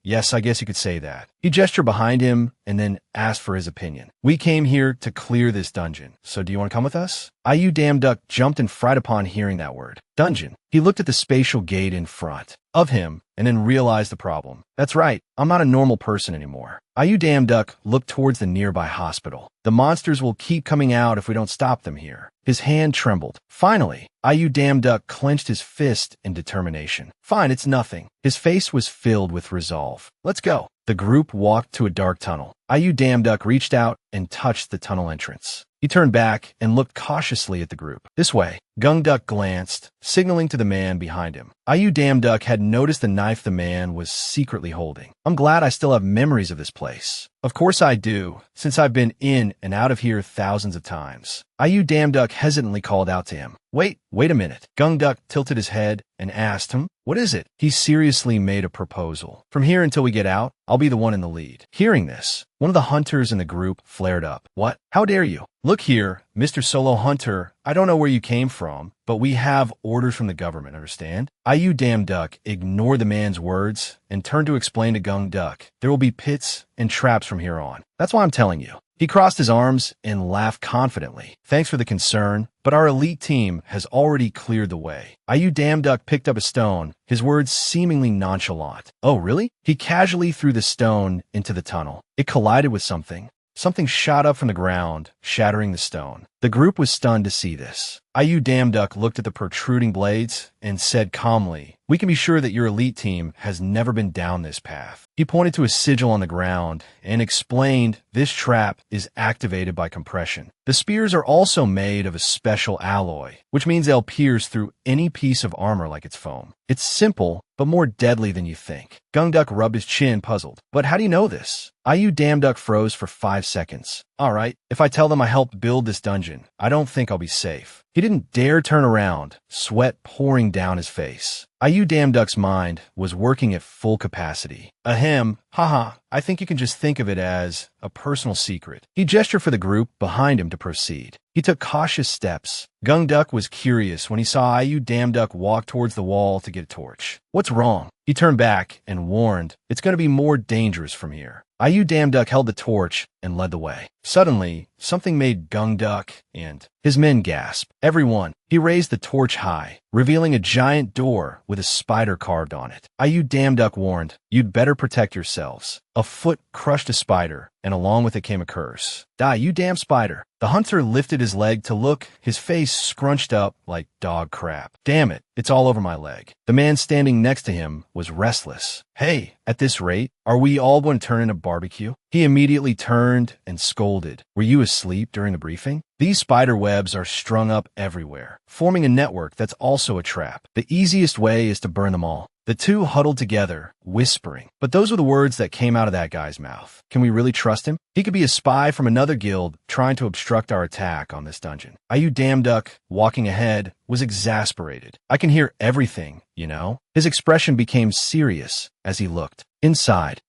yes, I guess you could say that. He gestured behind him and then asked for his opinion. "We came here to clear this dungeon, so do you want to come with us?" Ayu Damduck jumped in fright upon hearing that word. dungeon. He looked at the spatial gate in front of him and then realized the problem. That's right, I'm not a normal person anymore. Ayu Damduck looked towards the nearby hospital. The monsters will keep coming out if we don't stop them here. His hand trembled. Finally, Ayu Damduck clenched his fist in determination. Fine, it's nothing. His face was filled with resolve. Let's go. The group walked to a dark tunnel. Ayu Damduck reached out and touched the tunnel entrance. He turned back and looked cautiously at the group. This way. Gungduck glanced, signaling to the man behind him. Ayu Damduck had noticed the knife the man was secretly holding. I'm glad I still have memories of this place. Of course I do, since I've been in and out of here thousands of times. Ayu Damduck hesitantly called out to him. Wait a minute. Gungduck tilted his head and asked him, what is it? He seriously made a proposal. From here until we get out, I'll be the one in the lead. Hearing this, one of the hunters in the group flared up. What? How dare you? Look here, Mr. Solo Hunter, I don't know where you came from, but we have orders from the government, understand? Ayu Damduck ignored the man's words and turned to explain to Gungduck, there will be pits and traps from here on. That's why I'm telling you. He crossed his arms and laughed confidently. Thanks for the concern, but our elite team has already cleared the way. Ayu Damduck picked up a stone, his words seemingly nonchalant. Oh, really? He casually threw the stone into the tunnel. It collided with something. Something shot up from the ground, shattering the stone. The group was stunned to see this. Ayu Damduck looked at the protruding blades and said calmly, we can be sure that your elite team has never been down this path. He pointed to a sigil on the ground and explained this trap is activated by compression. The spears are also made of a special alloy, which means they'll pierce through any piece of armor like it's foam. It's simple, but more deadly than you think. Gungduck rubbed his chin, puzzled. But how do you know this? Ayu Damduck froze for 5 seconds. All right, if I tell them I helped build this dungeon, I don't think I'll be safe. He didn't dare turn around, sweat pouring down his face. Ayu Damduck's mind was working at full capacity. Ahem, haha, I think you can just think of it as a personal secret. He gestured for the group behind him to proceed. He took cautious steps. Gungduck was curious when he saw Ayu Damduck walk towards the wall to get a torch. What's wrong? He turned back and warned, it's going to be more dangerous from here. Ayu Damduck held the torch and led the way. Suddenly, something made Gungduck and his men gasp. Everyone, he raised the torch high, revealing a giant door with a spider carved on it. Ayu Damduck warned, you'd better protect yourselves. A foot crushed a spider, and along with it came a curse. Die, you damn spider. The hunter lifted his leg to look, his face scrunched up like dog crap. Damn it, it's all over my leg. The man standing next to him was restless. Hey, at this rate, are we all going to turn into barbecue? He immediately turned and scolded. Were you asleep during the briefing? These spider webs are strung up everywhere, forming a network that's also a trap. The easiest way is to burn them all. The two huddled together, whispering. But those were the words that came out of that guy's mouth. Can we really trust him? He could be a spy from another guild trying to obstruct our attack on this dungeon. Ayu Damduck, walking ahead, was exasperated. I can hear everything, you know? His expression became serious as he looked. Inside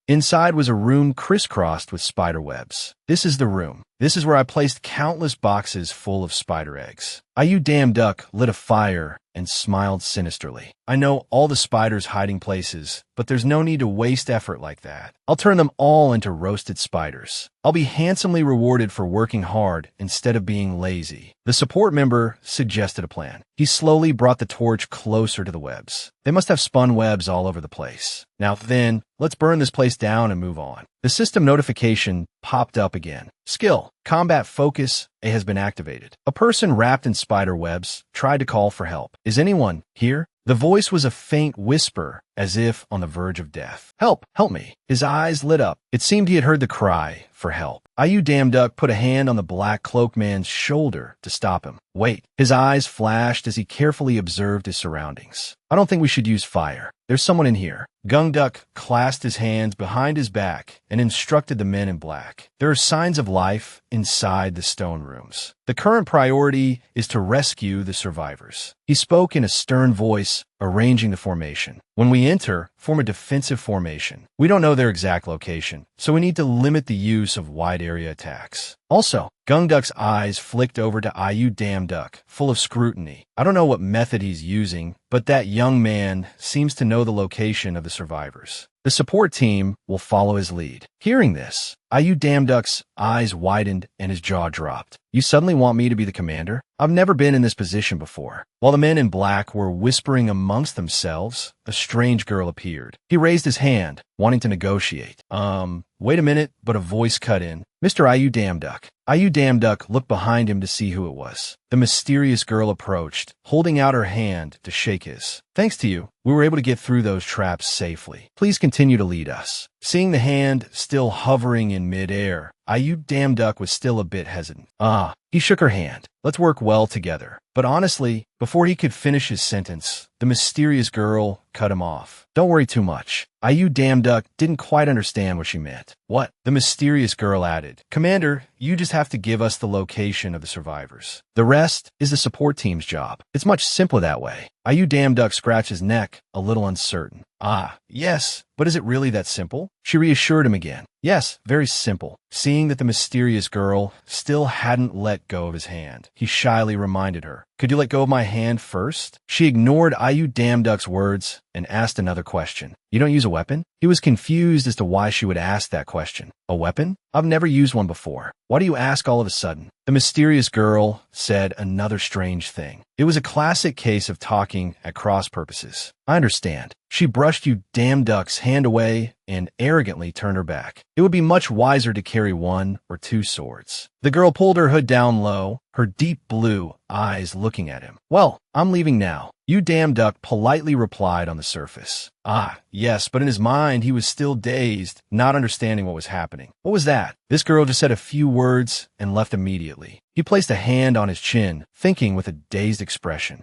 was a room crisscrossed with spider webs. This is the room. This is where I placed countless boxes full of spider eggs. Ayu Damduck lit a fire and smiled sinisterly. I know all the spiders' hiding places, but there's no need to waste effort like that. I'll turn them all into roasted spiders. I'll be handsomely rewarded for working hard instead of being lazy. The support member suggested a plan. He slowly brought the torch closer to the webs. They must have spun webs all over the place. Now then, let's burn this place down and move on. The system notification popped up again. Skill, combat focus, has been activated. A person wrapped in spider webs tried to call for help. Is anyone here? The voice was a faint whisper, as if on the verge of death. Help! Help me! His eyes lit up. It seemed he had heard the cry for help. Ayu Damduck put a hand on the black cloaked man's shoulder to stop him. Wait. His eyes flashed as he carefully observed his surroundings. I don't think we should use fire. There's someone in here. Gungduck clasped his hands behind his back and instructed the men in black. There are signs of life inside the stone rooms. The current priority is to rescue the survivors. He spoke in a stern voice, arranging the formation. When we enter, form a defensive formation. We don't know their exact location, so we need to limit the use of wide area attacks. Also, Gungduck's eyes flicked over to Ayu Damduck, full of scrutiny. I don't know what method he's using, but that young man seems to know the location of the survivors. The support team will follow his lead. Hearing this, IU Damduck's eyes widened and his jaw dropped. You suddenly want me to be the commander? I've never been in this position before. While the men in black were whispering amongst themselves, a strange girl appeared. He raised his hand, wanting to negotiate. Wait a minute, but a voice cut in. Mr. IU Damduck. IU Damduck looked behind him to see who it was. The mysterious girl approached, holding out her hand to shake his. Thanks to you, we were able to get through those traps safely. Please continue to lead us. Seeing the hand still hovering in midair, IU Damduck was still a bit hesitant. He shook her hand. Let's work well together. But honestly, before he could finish his sentence, the mysterious girl cut him off. Don't worry too much. IU Damduck didn't quite understand what she meant. What? The mysterious girl added. Commander, you just have to give us the location of the survivors. The rest is the support team's job. It's much simpler that way. IU Damduck scratched his neck, a little uncertain. Yes, but is it really that simple? She reassured him again. Yes, very simple. Seeing that the mysterious girl still hadn't let go of his hand, he shyly reminded her. Could you let go of my hand first? She ignored IU Damduck's words and asked another question. You don't use a weapon? He was confused as to why she would ask that question. A weapon? I've never used one before. Why do you ask all of a sudden? The mysterious girl said another strange thing. It was a classic case of talking at cross purposes. I understand. She brushed IU Damduck's hand away and arrogantly turned her back. It would be much wiser to carry one or two swords. The girl pulled her hood down low, her deep blue eyes looking at him. Well, I'm leaving now. IU Damduck politely replied on the surface. Yes, but in his mind he was still dazed, not understanding what was happening. What was that? This girl just said a few words and left immediately. He placed a hand on his chin, thinking with a dazed expression.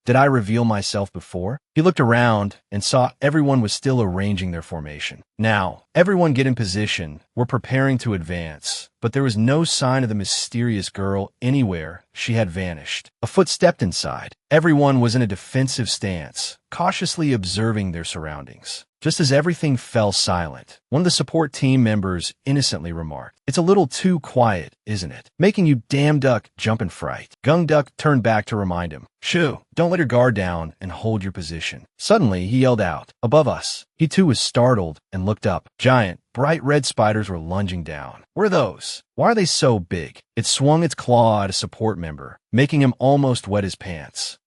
Did I reveal myself before? He looked around and saw everyone was still arranging their formation. Now, everyone get in position. We're preparing to advance. But there was no sign of the mysterious girl anywhere. She had vanished. A foot stepped inside. Everyone was in a defensive stance, cautiously observing their surroundings. Just as everything fell silent, one of the support team members innocently remarked, "It's a little too quiet, isn't it? Making IU Damduck jump in fright." Gungduck turned back to remind him, "Shoo, don't let your guard down and hold your position." Suddenly, he yelled out, "Above us." He too was startled and looked up. Giant, bright red spiders were lunging down. What are those? Why are they so big? It swung its claw at a support member, making him almost wet his pants.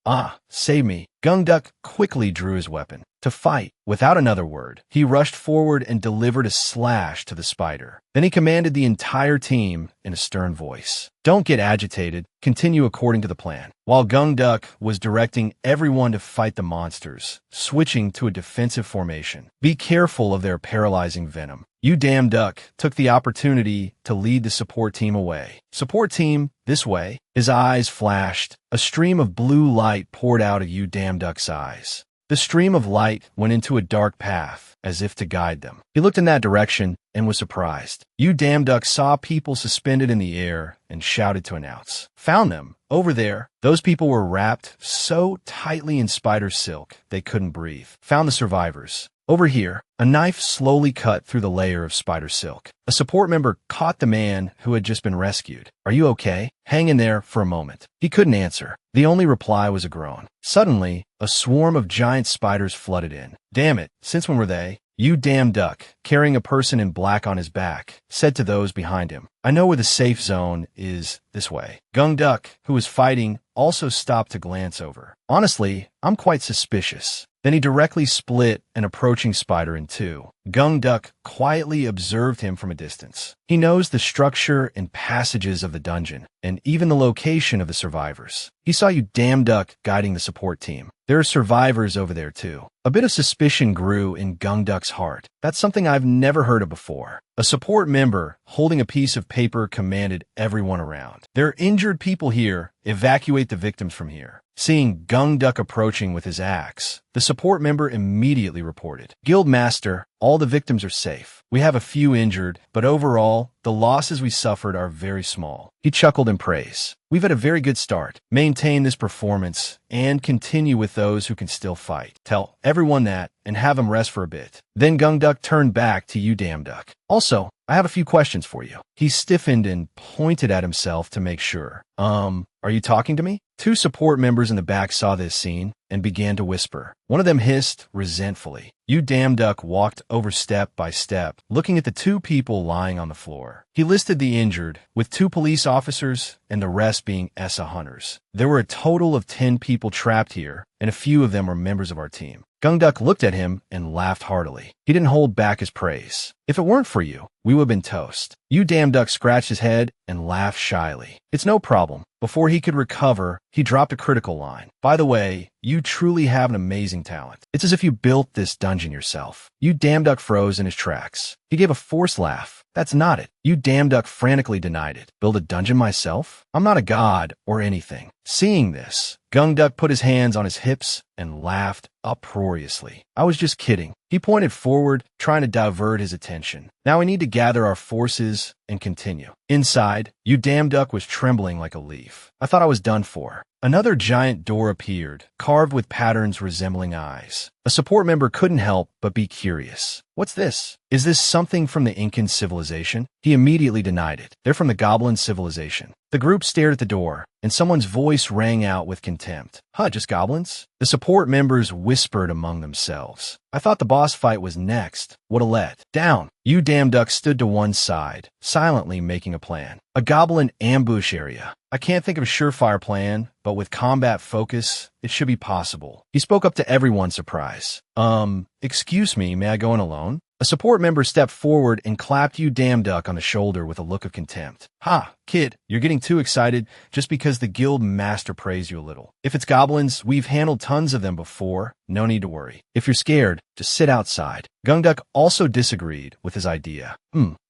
Save me. Gungduck quickly drew his weapon. To fight. Without another word, he rushed forward and delivered a slash to the spider. Then he commanded the entire team in a stern voice. Don't get agitated. Continue according to the plan. While Gungduck was directing everyone to fight the monsters, switching to a defensive formation. Be careful of their paralyzing venom. IU Damduck took the opportunity to lead the support team away. Support team, this way. His eyes flashed. A stream of blue light poured out of IU Damduck's eyes. The stream of light went into a dark path, as if to guide them. He looked in that direction and was surprised. IU Damduck saw people suspended in the air and shouted to announce. Found them. Over there. Those people were wrapped so tightly in spider silk they couldn't breathe. Found the survivors. Over here, a knife slowly cut through the layer of spider silk. A support member caught the man who had just been rescued. Are you okay? Hang in there for a moment. He couldn't answer. The only reply was a groan. Suddenly, a swarm of giant spiders flooded in. Damn it, since when were they? IU Damduck, carrying a person in black on his back, said to those behind him, I know where the safe zone is this way. Gungduck, who was fighting, also stopped to glance over. Honestly, I'm quite suspicious. Then he directly split an approaching spider in two. Gungduck quietly observed him from a distance. He knows the structure and passages of the dungeon, and even the location of the survivors. He saw IU Damduck guiding the support team. There are survivors over there too. A bit of suspicion grew in Gungduck's heart. That's something I've never heard of before. A support member, holding a piece of paper, commanded everyone around. There are injured people here. Evacuate the victims from here. Seeing Gungduck approaching with his axe, the support member immediately reported, Guildmaster, all the victims are safe. We have a few injured, but overall, the losses we suffered are very small. He chuckled in praise. We've had a very good start. Maintain this performance and continue with those who can still fight. Tell everyone that and have him rest for a bit. Then Gungduk turned back to you damn duck. Also, I have a few questions for you. He stiffened and pointed at himself to make sure. Are you talking to me? Two support members in the back saw this scene and began to whisper. One of them hissed resentfully. You damn duck walked over step by step, looking at the two people lying on the floor. He listed the injured, with 2 police officers and the rest being ESA hunters. There were a total of 10 people trapped here, and a few of them were members of our team. Gungduk looked at him and laughed heartily. He didn't hold back his praise. If it weren't for you, we would have been toast. You damn duck scratched his head and laughed shyly. It's no problem. Before he could recover, he dropped a critical line. By the way, you truly have an amazing talent. It's as if you built this dungeon yourself. You damn duck froze in his tracks. He gave a forced laugh. That's not it. You damn duck frantically denied it. Build a dungeon myself? I'm not a god or anything. Seeing this, Gungduk put his hands on his hips and laughed uproariously. I was just kidding. He pointed forward, trying to divert his attention. Now we need to gather our forces and continue. Inside, you damn duck was trembling like a leaf. I thought I was done for. Another giant door appeared, carved with patterns resembling eyes. A support member couldn't help but be curious. What's this? Is this something from the Incan civilization? He immediately denied it. They're from the Goblin civilization. The group stared at the door, and someone's voice rang out with contempt. Huh, just goblins? The support members whispered among themselves. I thought the boss fight was next. What a let. Down. You damn duck stood to one side, silently making a plan. A goblin ambush area. I can't think of a surefire plan, but with combat focus, it should be possible. He spoke up to everyone's surprise. Excuse me, may I go in alone? A support member stepped forward and clapped you damn duck on the shoulder with a look of contempt. Ha, kid, you're getting too excited just because the guild master praised you a little. If it's goblins, we've handled tons of them before. No need to worry. If you're scared, just sit outside. Gungduk also disagreed with his idea.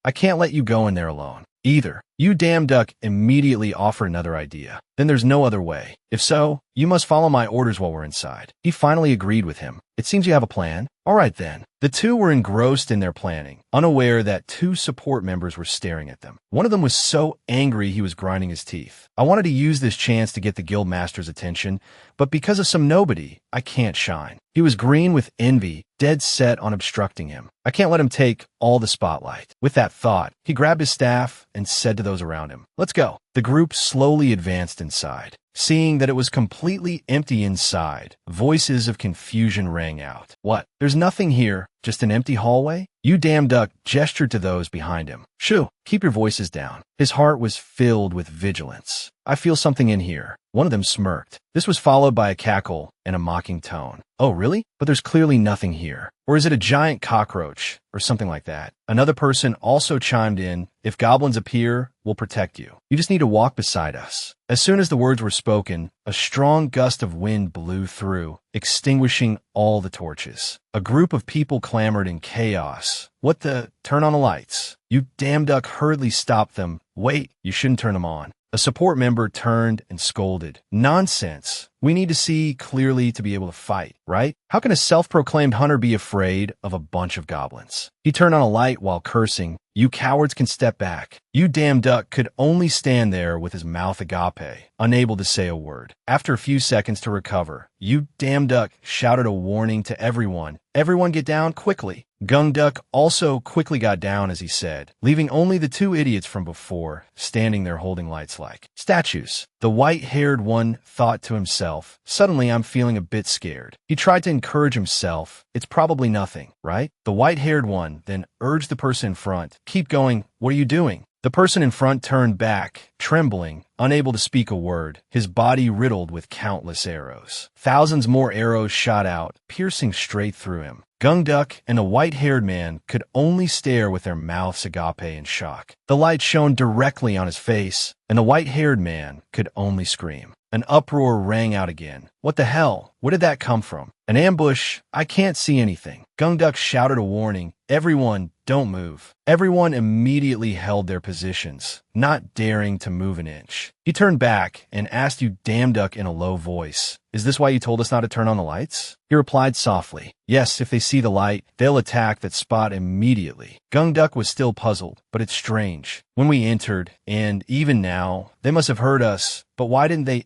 I can't let you go in there alone. Either. You damn duck immediately offered another idea. Then there's no other way. If so, you must follow my orders while we're inside. He finally agreed with him. It seems you have a plan. All right then. The two were engrossed in their planning, unaware that 2 support members were staring at them. One of them was so angry he was grinding his teeth. I wanted to use this chance to get the guild master's attention, but because of some nobody, I can't shine. He was green with envy, dead set on obstructing him. I can't let him take all the spotlight. With that thought, he grabbed his staff and said to those around him, "Let's go." The group slowly advanced inside. Seeing that it was completely empty inside, voices of confusion rang out. What? There's nothing here, just an empty hallway? You damn duck gestured to those behind him. Shoo, keep your voices down. His heart was filled with vigilance. I feel something in here. One of them smirked. This was followed by a cackle and a mocking tone. Oh, really? But there's clearly nothing here. Or is it a giant cockroach or something like that? Another person also chimed in, if goblins appear, we'll protect you. You just need to walk beside us. As soon as the words were spoken, a strong gust of wind blew through, extinguishing all the torches. A group of people clamored in chaos. What the? Turn on the lights. You damn duck hurriedly stopped them. Wait, you shouldn't turn them on. A support member turned and scolded. Nonsense. We need to see clearly to be able to fight, right? How can a self-proclaimed hunter be afraid of a bunch of goblins? He turned on a light while cursing. You cowards can step back. You damn duck could only stand there with his mouth agape, unable to say a word. After a few seconds to recover, you damn duck shouted a warning to everyone. Everyone get down quickly. Gungduk also quickly got down as he said, leaving only the 2 idiots from before standing there holding lights like statues. The white-haired one thought to himself, suddenly I'm feeling a bit scared. He tried to encourage himself. It's probably nothing, right? The white-haired one then urged the person in front. Keep going. What are you doing? The person in front turned back, trembling, unable to speak a word, his body riddled with countless arrows. Thousands more arrows shot out, piercing straight through him. Gungduk and the white-haired man could only stare with their mouths agape in shock. The light shone directly on his face, and the white-haired man could only scream. An uproar rang out again. What the hell? Where did that come from? An ambush? I can't see anything. Gungduk shouted a warning. Everyone, don't move. Everyone immediately held their positions, not daring to move an inch. He turned back and asked you damn duck in a low voice, "Is this why you told us not to turn on the lights?" He replied softly, "Yes, if they see the light, they'll attack that spot immediately." Gung Duck was still puzzled, but it's strange. When we entered, and even now, they must have heard us, but why didn't they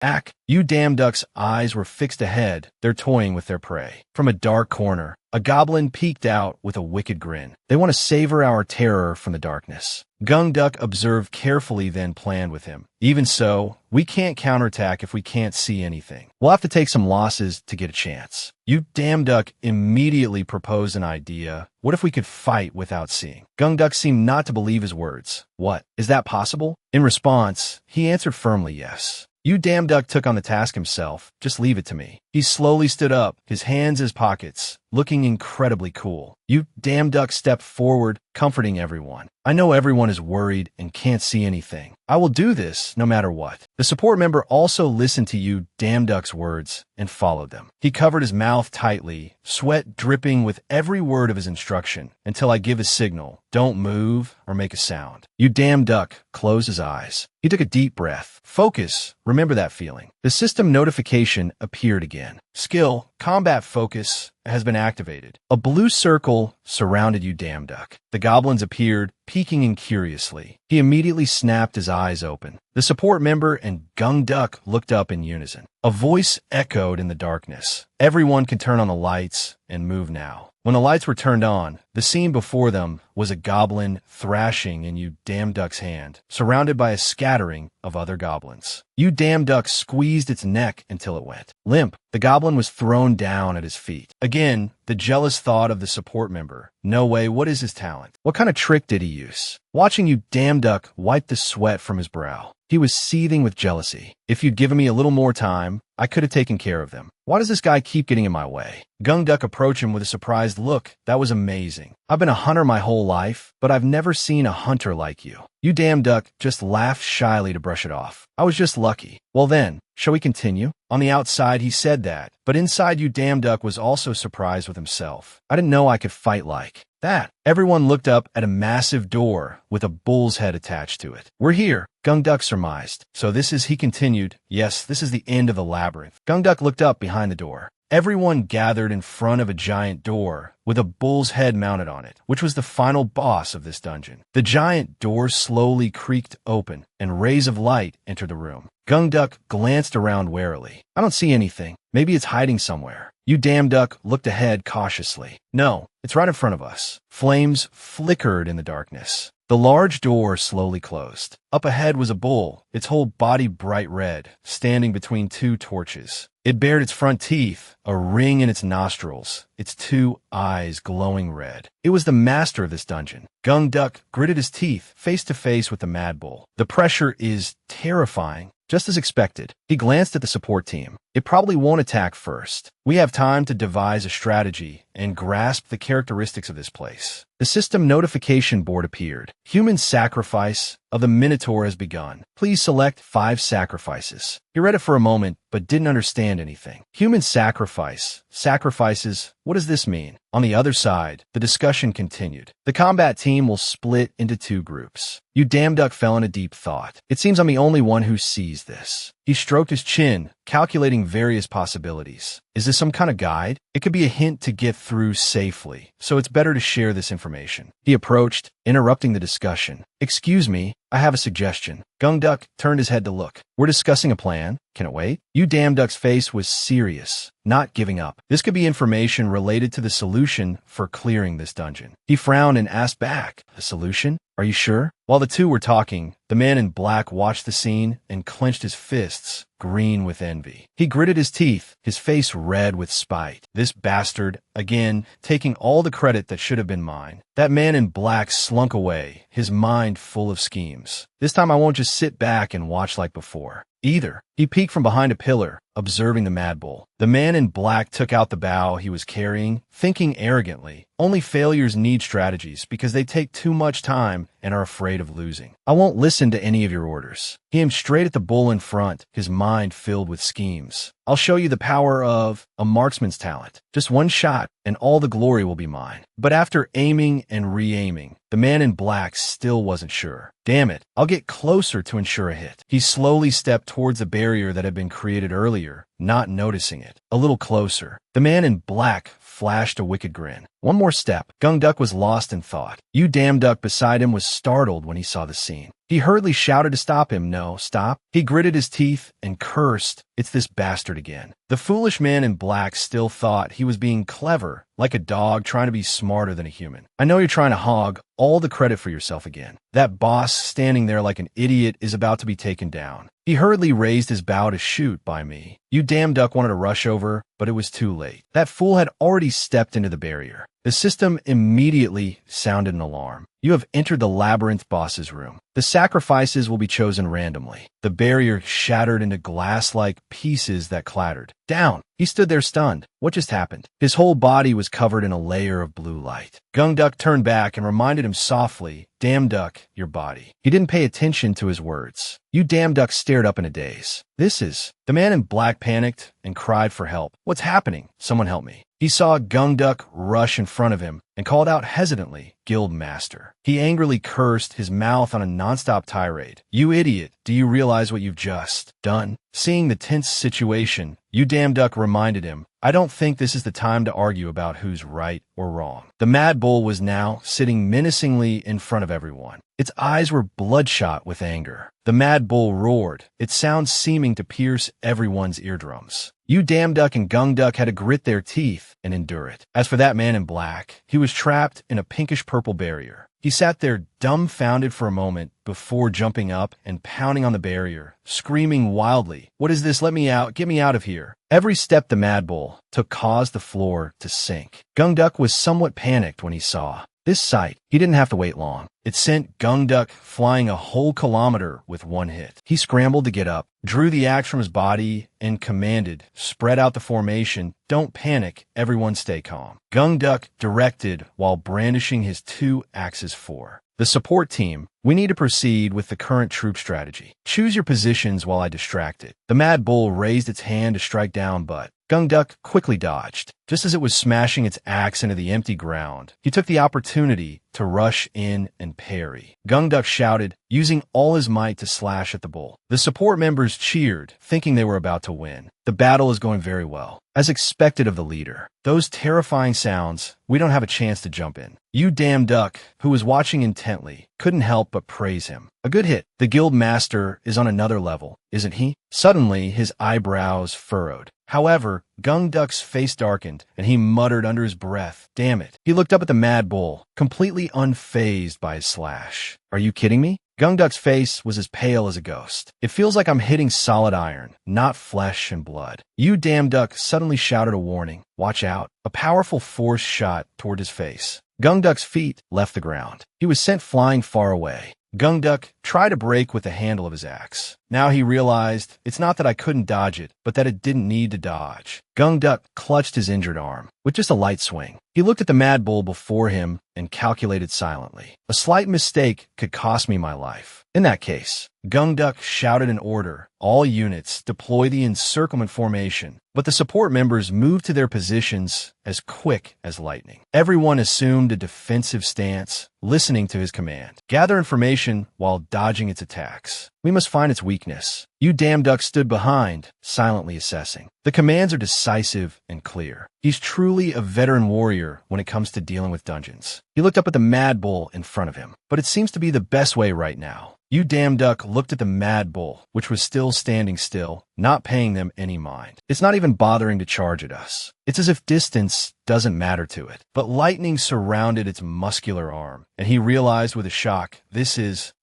act? You damn duck's eyes were fixed ahead. They're toying with their prey. From a dark corner, a goblin peeked out with a wicked grin. They want to savor our terror from the darkness. Gung Duck observed carefully, then planned with him. Even so, we can't counterattack if we can't see anything. We'll have to take some losses to get a chance. You damn duck immediately proposed an idea. What if we could fight without seeing? Gung Duck seemed not to believe his words. What? Is that possible? In response, he answered firmly yes. You damn duck took on the task himself. Just leave it to me. He slowly stood up, his hands in his pockets, looking incredibly cool. You damn duck stepped forward, comforting everyone. I know everyone is worried and can't see anything. I will do this no matter what. The support member also listened to you damn duck's words and followed them. He covered his mouth tightly, sweat dripping with every word of his instruction, until I give a signal. Don't move or make a sound. You damn duck closed his eyes. He took a deep breath. Focus. Remember that feeling. The system notification appeared again. Skill, combat focus, has been activated. A blue circle surrounded you damn duck. The goblins appeared, peeking in curiously. He immediately snapped his eyes open. The support member and Gung Duck looked up in unison. A voice echoed in the darkness. Everyone can turn on the lights and move now. When the lights were turned on, the scene before them was a goblin thrashing in you damn duck's hand, surrounded by a scattering of other goblins. You damn duck squeezed its neck until it went limp. The goblin was thrown down at his feet. Again, the jealous thought of the support member. No way, what is his talent? What kind of trick did he use? Watching you damn duck wipe the sweat from his brow, he was seething with jealousy. If you'd given me a little more time, I could have taken care of them. Why does this guy keep getting in my way? Gung Duck approached him with a surprised look. That was amazing. I've been a hunter my whole life, but I've never seen a hunter like you. You damn duck just laughed shyly to brush it off. I was just lucky. Well then, shall we continue? On the outside, he said that, but inside you damn duck was also surprised with himself. I didn't know I could fight like that. Everyone looked up at a massive door with a bull's head attached to it. We're here, Gung Duck surmised. So this is, he continued. Yes, this is the end of the labyrinth. Gung Duck looked up behind the door. Everyone gathered in front of a giant door with a bull's head mounted on it, which was the final boss of this dungeon. The giant door slowly creaked open, and rays of light entered the room. Gung Duck glanced around warily. I don't see anything. Maybe it's hiding somewhere. You damn duck looked ahead cautiously. No, it's right in front of us. Flames flickered in the darkness. The large door slowly closed. Up ahead was a bull, its whole body bright red, standing between two torches. It bared its front teeth, a ring in its nostrils, its two eyes glowing red. It was the master of this dungeon. Gung Duck gritted his teeth, face to face with the mad bull. The pressure is terrifying. Just as expected, he glanced at the support team. It probably won't attack first. We have time to devise a strategy and grasp the characteristics of this place. The system notification board appeared. Human sacrifice of the Minotaur has begun. Please select 5 sacrifices. He read it for a moment, but didn't understand anything. Human sacrifice. Sacrifices. What does this mean? On the other side, the discussion continued. The combat team will split into 2 groups. You damn duck fell in a deep thought. It seems I'm the only one who sees this. He stroked his chin, calculating various possibilities. Is this some kind of guide? It could be a hint to get through safely, so it's better to share this information. He approached, interrupting the discussion. Excuse me, I have a suggestion. Gung Duck turned his head to look. We're discussing a plan. Can it wait? You damn duck's face was serious, not giving up. This could be information related to the solution for clearing this dungeon. He frowned and asked back, a solution? Are you sure? While the two were talking, the man in black watched the scene and clenched his fists, green with envy. He gritted his teeth, his face red with spite. This bastard, again, taking all the credit that should have been mine. That man in black slunk away, his mind full of schemes. This time I won't just sit back and watch like before. Either. He peeked from behind a pillar, observing the mad bull. The man in black took out the bow he was carrying, thinking arrogantly, only failures need strategies because they take too much time and are afraid of losing. I won't listen to any of your orders. He aimed straight at the bull in front, his mind filled with schemes. I'll show you the power of a marksman's talent. Just one shot, and all the glory will be mine. But after aiming and re-aiming, the man in black still wasn't sure. Damn it, I'll get closer to ensure a hit. He slowly stepped towards the barrier that had been created earlier, not noticing it. A little closer. The man in black flashed a wicked grin. One more step. Gung Duck was lost in thought. Yu Damn Duck beside him was startled when he saw the scene. He hurriedly shouted to stop him. No, stop. He gritted his teeth and cursed. It's this bastard again. The foolish man in black still thought he was being clever, like a dog trying to be smarter than a human. I know you're trying to hog all the credit for yourself again. That boss standing there like an idiot is about to be taken down. He hurriedly raised his bow to shoot by me. Yu Damn Duck wanted to rush over, but it was too late. That fool had already stepped into the barrier. The system immediately sounded an alarm. You have entered the labyrinth boss's room. The sacrifices will be chosen randomly. The barrier shattered into glass-like pieces that clattered. Down! He stood there stunned. What just happened? His whole body was covered in a layer of blue light. Gung Duck turned back and reminded him softly, Damn Duck, your body. He didn't pay attention to his words. Yu Damn Duck stared up in a daze. This is... The man in black panicked and cried for help. What's happening? Someone help me. He saw Gung Duck rush in front of him and called out hesitantly, Guild Master. He angrily cursed, his mouth on a nonstop tirade. You idiot, do you realize what you've just done? Seeing the tense situation, Yu Damn Duck reminded him, I don't think this is the time to argue about who's right or wrong. The Mad Bull was now sitting menacingly in front of everyone. Its eyes were bloodshot with anger. The Mad Bull roared, its sound seeming to pierce everyone's eardrums. Yu Damn Duck and Gung Duck had to grit their teeth and endure it. As for that man in black, he was trapped in a pinkish-purple barrier. He sat there dumbfounded for a moment before jumping up and pounding on the barrier, screaming wildly, What is this? Let me out! Get me out of here! Every step the Mad Bull took caused the floor to sink. Gung Duck was somewhat panicked when he saw this sight. He didn't have to wait long. It sent Gung Duck flying a whole kilometer with one hit. He scrambled to get up, drew the axe from his body, and commanded, spread out the formation, don't panic, everyone stay calm. Gung Duck directed while brandishing his two axes for the support team. We need to proceed with the current troop strategy. Choose your positions while I distract it. The Mad Bull raised its hand to strike down, but Gung Duck quickly dodged. Just as it was smashing its axe into the empty ground, he took the opportunity to rush in and parry. Gung Duck shouted, using all his might to slash at the bull. The support members cheered, thinking they were about to win. The battle is going very well, as expected of the leader. Those terrifying sounds, we don't have a chance to jump in. Yu Damn Duck, who was watching intently, couldn't help but praise him. A good hit. The guild master is on another level, isn't he? Suddenly, his eyebrows furrowed. However, Gung Duck's face darkened, and he muttered under his breath, Damn it. He looked up at the Mad Bull, completely unfazed by his slash. Are you kidding me? Gung Duck's face was as pale as a ghost. It feels like I'm hitting solid iron, not flesh and blood. Yu Damn Duck suddenly shouted a warning. Watch out. A powerful force shot toward his face. Gung Duck's feet left the ground. He was sent flying far away. Gung Duck tried to break with the handle of his axe. Now he realized it's not that I couldn't dodge it, but that it didn't need to dodge. Gung Duck clutched his injured arm with just a light swing. He looked at the Mad Bull before him and calculated silently. A slight mistake could cost me my life. In that case, Gung Duck shouted an order. All units deploy the encirclement formation, but the support members moved to their positions as quick as lightning. Everyone assumed a defensive stance, listening to his command. Gather information while dodging its attacks. We must find its weakness. Yu Damn Duck stood behind, silently assessing. The commands are decisive and clear. He's truly a veteran warrior when it comes to dealing with dungeons. He looked up at the Mad Bull in front of him, but it seems to be the best way right now. Yu Damn Duck looked at the Mad Bull, which was still standing still, not paying them any mind. It's not even bothering to charge at us. It's as if distance doesn't matter to it. But lightning surrounded its muscular arm, and he realized with a shock,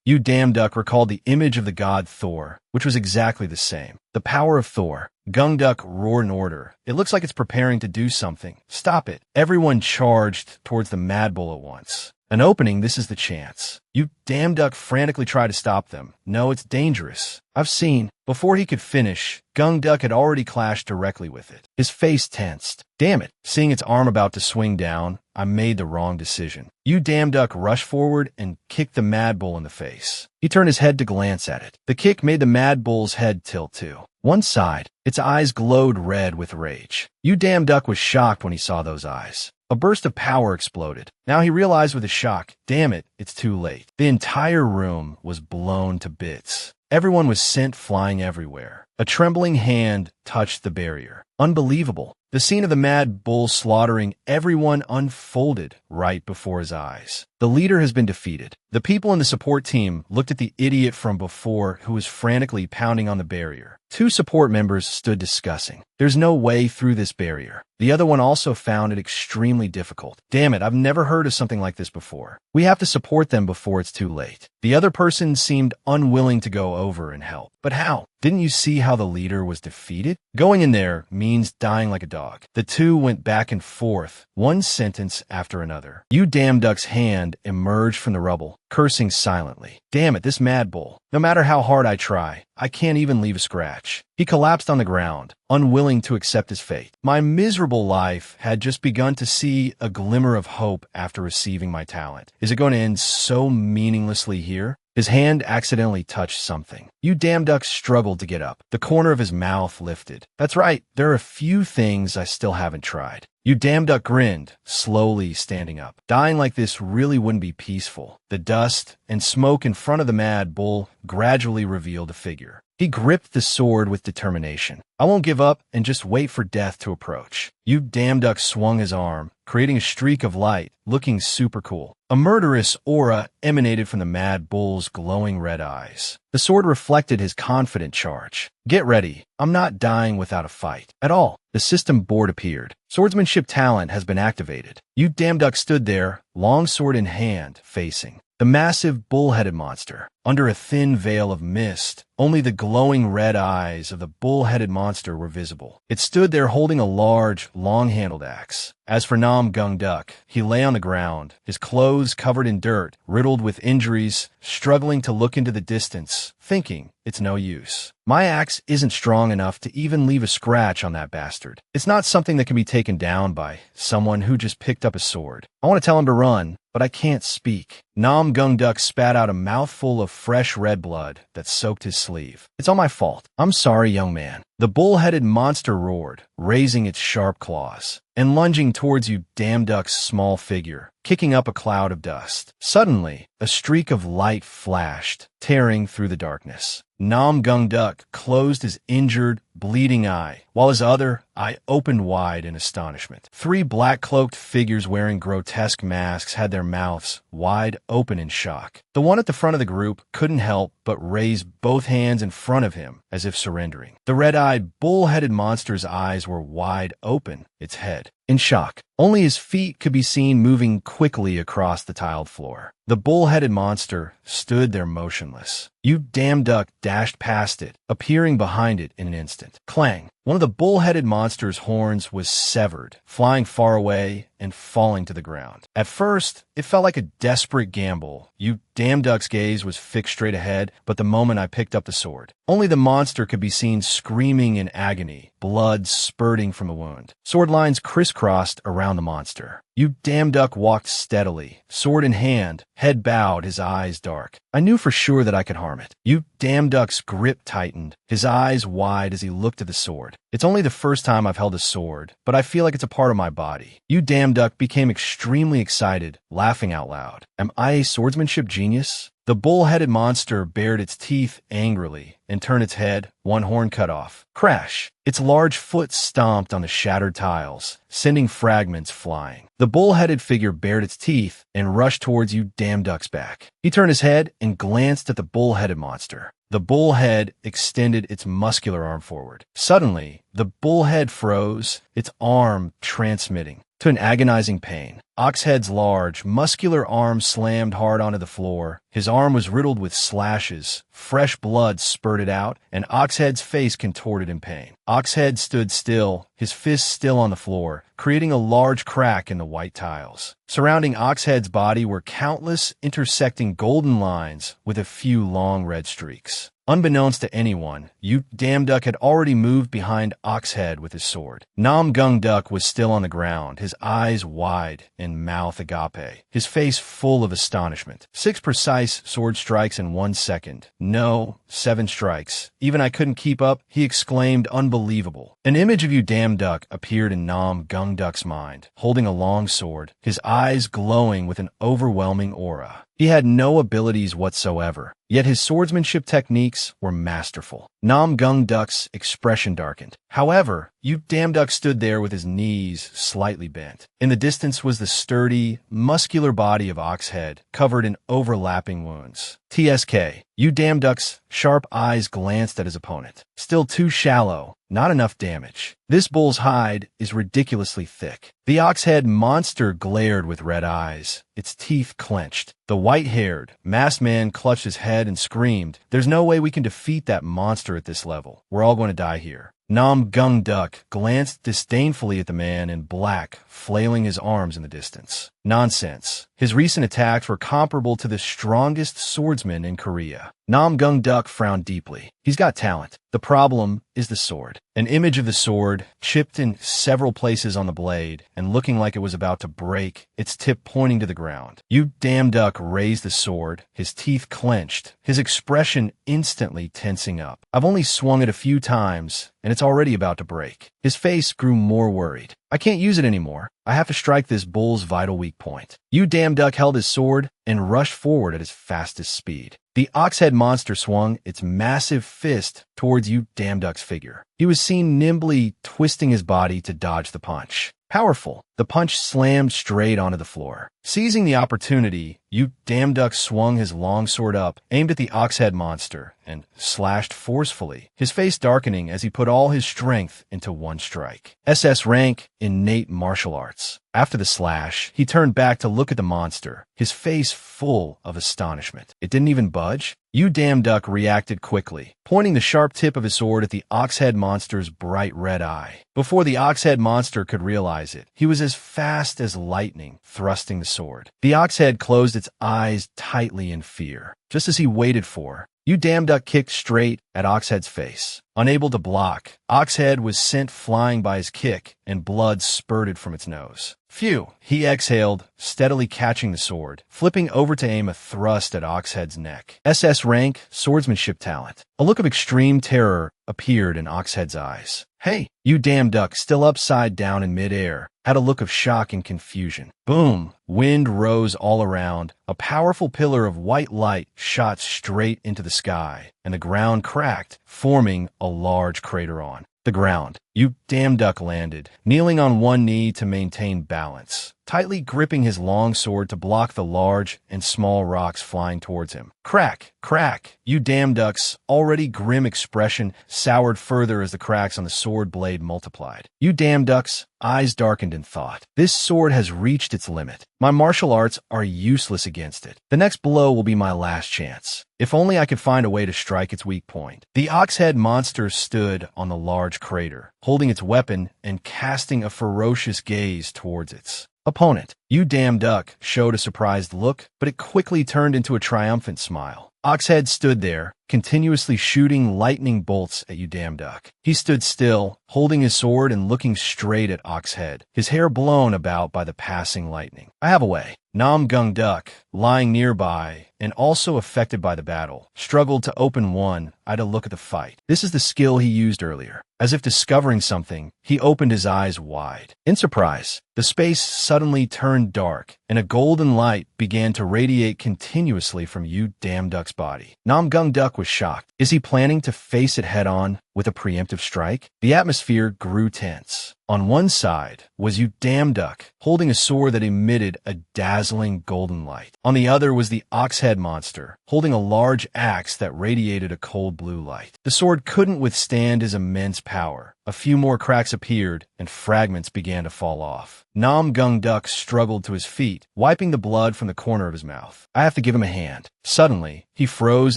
Yu Damn Duck recalled the image of the god Thor, which was exactly the same. The power of Thor. Gung Duck roared an order. It looks like it's preparing to do something. Stop it. Everyone charged towards the Mad Bull at once. An opening, this is the chance. You damn duck frantically try to stop them. No, it's dangerous. I've seen. Before he could finish, Gung Duck had already clashed directly with it. His face tensed. Damn it. Seeing its arm about to swing down, I made the wrong decision. You damn duck rushed forward and kicked the Mad Bull in the face. He turned his head to glance at it. The kick made the Mad Bull's head tilt too. One side, its eyes glowed red with rage. You damn duck was shocked when he saw those eyes. A burst of power exploded. Now he realized with a shock, damn it, it's too late. The entire room was blown to bits. Everyone was sent flying everywhere. A trembling hand touched the barrier. Unbelievable. The scene of the Mad Bull slaughtering everyone unfolded right before his eyes. The leader has been defeated. The people in the support team looked at the idiot from before who was frantically pounding on the barrier. Two support members stood discussing. There's no way through this barrier. The other one also found it extremely difficult. Damn it, I've never heard of something like this before. We have to support them before it's too late. The other person seemed unwilling to go over and help. But how? Didn't you see how the leader was defeated? Going in there means dying like a dog. The two went back and forth, one sentence after another. You damn duck's hand emerged from the rubble, cursing silently. Damn it, this Mad Bull. No matter how hard I try, I can't even leave a scratch. He collapsed on the ground, unwilling to accept his fate. My miserable life had just begun to see a glimmer of hope after receiving my talent. Is it going to end so meaninglessly here? His hand accidentally touched something. You damn duck struggled to get up. The corner of his mouth lifted. That's right, there are a few things I still haven't tried. You damn duck grinned, slowly standing up. Dying like this really wouldn't be peaceful. The dust and smoke in front of the Mad Bull gradually revealed a figure. He gripped the sword with determination. I won't give up and just wait for death to approach. You damn duck swung his arm, creating a streak of light, looking super cool. A murderous aura emanated from the Mad Bull's glowing red eyes. The sword reflected his confident charge. Get ready. I'm not dying without a fight. At all. The system board appeared. Swordsmanship talent has been activated. You damn duck stood there, long sword in hand, facing the massive bull-headed monster. Under a thin veil of mist, only the glowing red eyes of the bull-headed monster were visible. It stood there holding a large, long-handled axe. As for Nam Gung Duck, he lay on the ground, his clothes covered in dirt, riddled with injuries, struggling to look into the distance, thinking, it's no use. My axe isn't strong enough to even leave a scratch on that bastard. It's not something that can be taken down by someone who just picked up a sword. I want to tell him to run, but I can't speak. Nam Gung Duck spat out a mouthful of fresh red blood that soaked his sleeve. It's all my fault. I'm sorry, young man. The bull-headed monster roared, raising its sharp claws and lunging towards you damn duck's small figure, kicking up a cloud of dust. Suddenly, a streak of light flashed, tearing through the darkness. Nam Gung Duck closed his injured, bleeding eye, while his other eye opened wide in astonishment. Three black-cloaked figures wearing grotesque masks had their mouths wide open in shock. The one at the front of the group couldn't help but raise both hands in front of him as if surrendering. The red-eyed, bull-headed monster's eyes were wide open, its head in shock. Only his feet could be seen moving quickly across the tiled floor. The bull-headed monster stood there motionless. You damn duck dashed past it, appearing behind it in an instant. Clang! One of the bull-headed monster's horns was severed, flying far away and falling to the ground. At first, it felt like a desperate gamble. You damn duck's gaze was fixed straight ahead, but the moment I picked up the sword, only the monster could be seen screaming in agony, blood spurting from a wound. Sword lines crisscrossed around the monster. You damn duck walked steadily, sword in hand, head bowed, his eyes dark. I knew for sure that I could harm it. You damn duck's grip tightened, his eyes wide as he looked at the sword. It's only the first time I've held a sword, but I feel like it's a part of my body. You damn duck became extremely excited, laughing out loud. Am I a swordsmanship genius? The bull-headed monster bared its teeth angrily and turned its head, one horn cut off. Crash! Its large foot stomped on the shattered tiles, sending fragments flying. The bull-headed figure bared its teeth and rushed towards you damn duck's back. He turned his head and glanced at the bull-headed monster. The bullhead extended its muscular arm forward. Suddenly, the bullhead froze, its arm transmitting to an agonizing pain. Oxhead's large, muscular arm slammed hard onto the floor. His arm was riddled with slashes. Fresh blood spurted out, and Oxhead's face contorted in pain. Oxhead stood still, his fists still on the floor, creating a large crack in the white tiles. Surrounding Oxhead's body were countless intersecting golden lines with a few long red streaks. Unbeknownst to anyone, Yu Damduck had already moved behind Oxhead with his sword. Nam Gung Duck was still on the ground, his eyes wide and mouth agape, his face full of astonishment. 6 precise sword strikes in 1 second. No, 7 strikes. Even I couldn't keep up, he exclaimed, unbelievable. An image of Yu Damduck appeared in Nam Gung Duck's mind, holding a long sword, his eyes glowing with an overwhelming aura. He had no abilities whatsoever, yet his swordsmanship techniques were masterful. Nam Gung Duck's expression darkened. However, Yu Damduck stood there with his knees slightly bent. In the distance was the sturdy, muscular body of Oxhead, covered in overlapping wounds. TSK. Yu Damduck's sharp eyes glanced at his opponent. Still too shallow, not enough damage. This bull's hide is ridiculously thick. The Oxhead monster glared with red eyes, its teeth clenched. The white-haired, masked man clutched his head and screamed, "There's no way we can defeat that monster at this level. We're all going to die here." Nam Gung Duck glanced disdainfully at the man in black, flailing his arms in the distance. Nonsense. His recent attacks were comparable to the strongest swordsman in Korea. Nam Gung Duck frowned deeply. He's got talent. The problem is the sword. An image of the sword, chipped in several places on the blade, and looking like it was about to break, its tip pointing to the ground. Yu Damduck raised the sword, his teeth clenched, his expression instantly tensing up. I've only swung it a few times, and it's already about to break. His face grew more worried. I can't use it anymore. I have to strike this bull's vital weak point. Yu Damduck held his sword and rushed forward at his fastest speed. The Oxhead monster swung its massive fist towards Yu Damduck's figure. He was seen nimbly twisting his body to dodge the punch. Powerful. The punch slammed straight onto the floor. Seizing the opportunity, Yu Damduck swung his long sword up, aimed at the Oxhead monster, and slashed forcefully, his face darkening as he put all his strength into one strike. SS rank, innate martial arts. After the slash, he turned back to look at the monster, his face full of astonishment. It didn't even budge. Yu Damduck reacted quickly, pointing the sharp tip of his sword at the Oxhead monster's bright red eye. Before the Oxhead monster could realize it, he was as fast as lightning, thrusting the sword. The Oxhead closed its eyes tightly in fear. Just as he waited for, Yu Damduck kicked straight at Oxhead's face. Unable to block, Oxhead was sent flying by his kick, and blood spurted from its nose. Phew, he exhaled, steadily catching the sword, flipping over to aim a thrust at Oxhead's neck. SS rank, swordsmanship talent. A look of extreme terror appeared in Oxhead's eyes. Hey, Yu Damduck, still upside down in midair, had a look of shock and confusion. Boom! Wind rose all around. A powerful pillar of white light shot straight into the sky, and the ground cracked, forming a large crater on the ground. Yu Damduck landed, kneeling on one knee to maintain balance, tightly gripping his long sword to block the large and small rocks flying towards him. Crack! Crack! Yu Damduck's already grim expression soured further as the cracks on the sword blade multiplied. Yu Damduck's eyes darkened in thought. This sword has reached its limit. My martial arts are useless against it. The next blow will be my last chance. If only I could find a way to strike its weak point. The Oxhead monster stood on the large crater, holding its weapon and casting a ferocious gaze towards its opponent. Yu Damduck showed a surprised look, but it quickly turned into a triumphant smile. Oxhead stood there, continuously shooting lightning bolts at Yu Damduck. He stood still, holding his sword and looking straight at Oxhead, his hair blown about by the passing lightning. I have a way. Nam Gung Duck, lying nearby and also affected by the battle, struggled to open one eye to look at the fight. This is the skill he used earlier. As if discovering something, he opened his eyes wide. In surprise, the space suddenly turned dark, and a golden light began to radiate continuously from Yu Damduck's body. Nam Gung Duck was shocked. Is he planning to face it head-on with a preemptive strike? The atmosphere grew tense. On one side was Yu Damduck, holding a sword that emitted a dazzling golden light. On the other was the Oxhead monster, holding a large axe that radiated a cold blue light. The sword couldn't withstand his immense power. A few more cracks appeared, and fragments began to fall off. Nam Gung Duck struggled to his feet, wiping the blood from the corner of his mouth. I have to give him a hand. Suddenly, he froze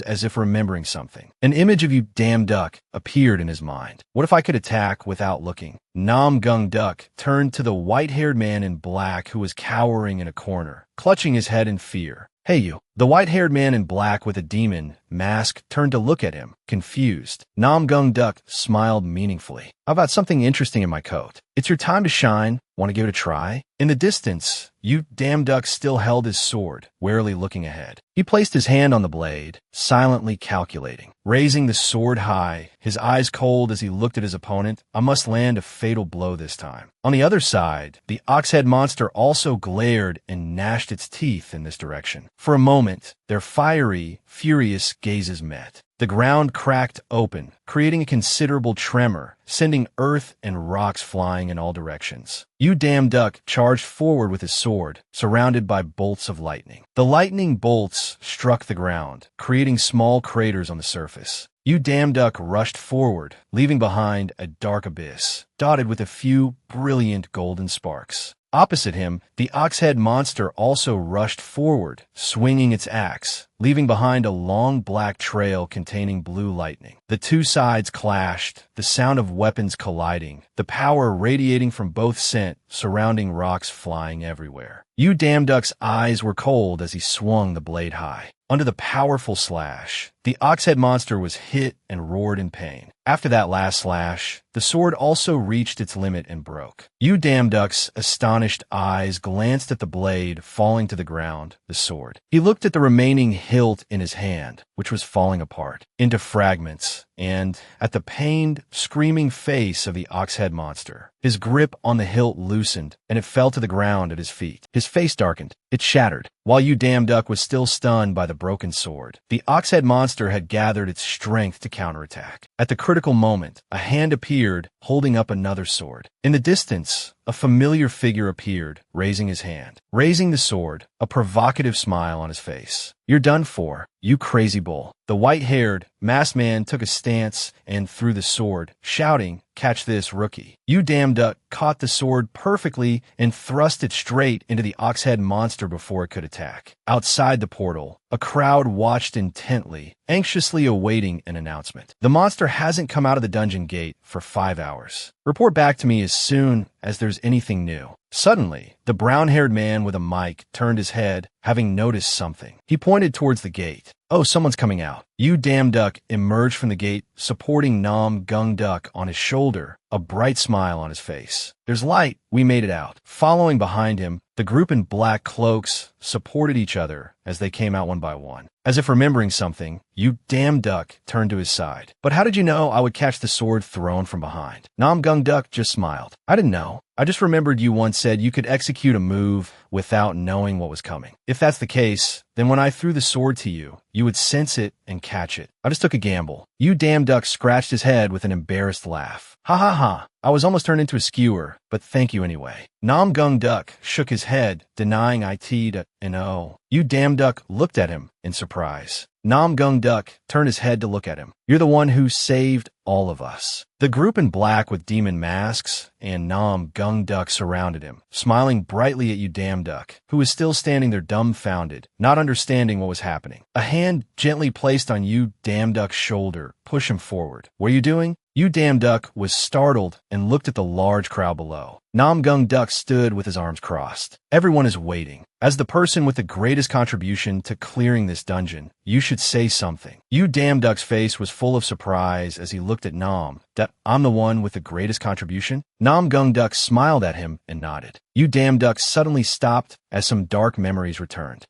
as if remembering something. An image of Yu Damduck appeared in his mind. What if I could attack without looking? Nam Gung Duk turned to the white-haired man in black who was cowering in a corner, clutching his head in fear. "Hey you." The white-haired man in black with a demon mask turned to look at him, confused. Nam Gung Duk smiled meaningfully. "I've got something interesting in my coat. It's your time to shine. Want to give it a try?" In the distance, Yu Dam Duck still held his sword, warily looking ahead. He placed his hand on the blade, silently calculating. Raising the sword high, his eyes cold as he looked at his opponent, "I must land a fatal blow this time." On the other side, the ox-head monster also glared and gnashed its teeth in this direction. For a moment, their fiery, furious gazes met. The ground cracked open, creating a considerable tremor, sending earth and rocks flying in all directions. Yu Dam Duck charged forward with his sword, surrounded by bolts of lightning. The lightning bolts struck the ground, creating small craters on the surface. Yu Dam Duck rushed forward, leaving behind a dark abyss, dotted with a few brilliant golden sparks. Opposite him, the ox-head monster also rushed forward, swinging its axe, leaving behind a long black trail containing blue lightning. The two sides clashed, the sound of weapons colliding, the power radiating from both sent surrounding rocks flying everywhere. Yu Dam Duck's eyes were cold as he swung the blade high. Under the powerful slash, the ox-head monster was hit and roared in pain. After that last slash, the sword also reached its limit and broke. Yu Dam Duck's astonished eyes glanced at the blade falling to the ground, the sword. He looked at the remaining hilt in his hand, which was falling apart into fragments, and at the pained, screaming face of the ox-head monster. His grip on the hilt loosened, and it fell to the ground at his feet. His face darkened. It shattered. While Yu Dam Duck was still stunned by the broken sword, the ox-head monster had gathered its strength to counterattack. At the critical moment, a hand appeared, holding up another sword. In the distance, a familiar figure appeared, raising his hand. Raising the sword, a provocative smile on his face. "You're done for, you crazy bull." The white-haired, masked man took a stance and threw the sword, shouting, "Catch this, rookie." Yu Dam Duck caught the sword perfectly and thrust it straight into the ox-head monster before it could attack. Outside the portal, a crowd watched intently, anxiously awaiting an announcement. "The monster hasn't come out of the dungeon gate for 5 hours. Report back to me as soon as there's anything new." Suddenly, the brown-haired man with a mic turned his head, having noticed something. He pointed towards the gate. "Oh, someone's coming out." Yu Dam Duck emerged from the gate, supporting Nam Gung Duck on his shoulder, a bright smile on his face. "There's light. We made it out." Following behind him, the group in black cloaks supported each other as they came out one by one. As if remembering something, Yu Dam Duck turned to his side. "But how did you know I would catch the sword thrown from behind?" Nam Gung Duck just smiled. "I didn't know. I just remembered you once said you could execute a move without knowing what was coming. If that's the case, then when I threw the sword to you, you would sense it and catch it. I just took a gamble." Yu Dam Duck scratched his head with an embarrassed laugh. "Ha ha ha. I was almost turned into a skewer, but thank you anyway." Nam Gung Duck shook his head, denying an O. Yu Dam Duck looked at him in surprise. Nam Gung Duck turned his head to look at him. "You're the one who saved all of us." The group in black with demon masks and Nam Gung Duck surrounded him, smiling brightly at Yu Dam Duck, who was still standing there dumbfounded, not understanding what was happening. A hand gently placed on Yu Dam Duck's shoulder pushed him forward. "What are you doing?" Yu Dam Duck was startled and looked at the large crowd below. Nam Gung Duck stood with his arms crossed. "Everyone is waiting. As the person with the greatest contribution to clearing this dungeon, you should say something." Yu Dam Duck's face was full of surprise as he looked at Nam. "I'm the one with the greatest contribution?" Nam Gung Duck smiled at him and nodded. Yu Dam Duck suddenly stopped as some dark memories returned.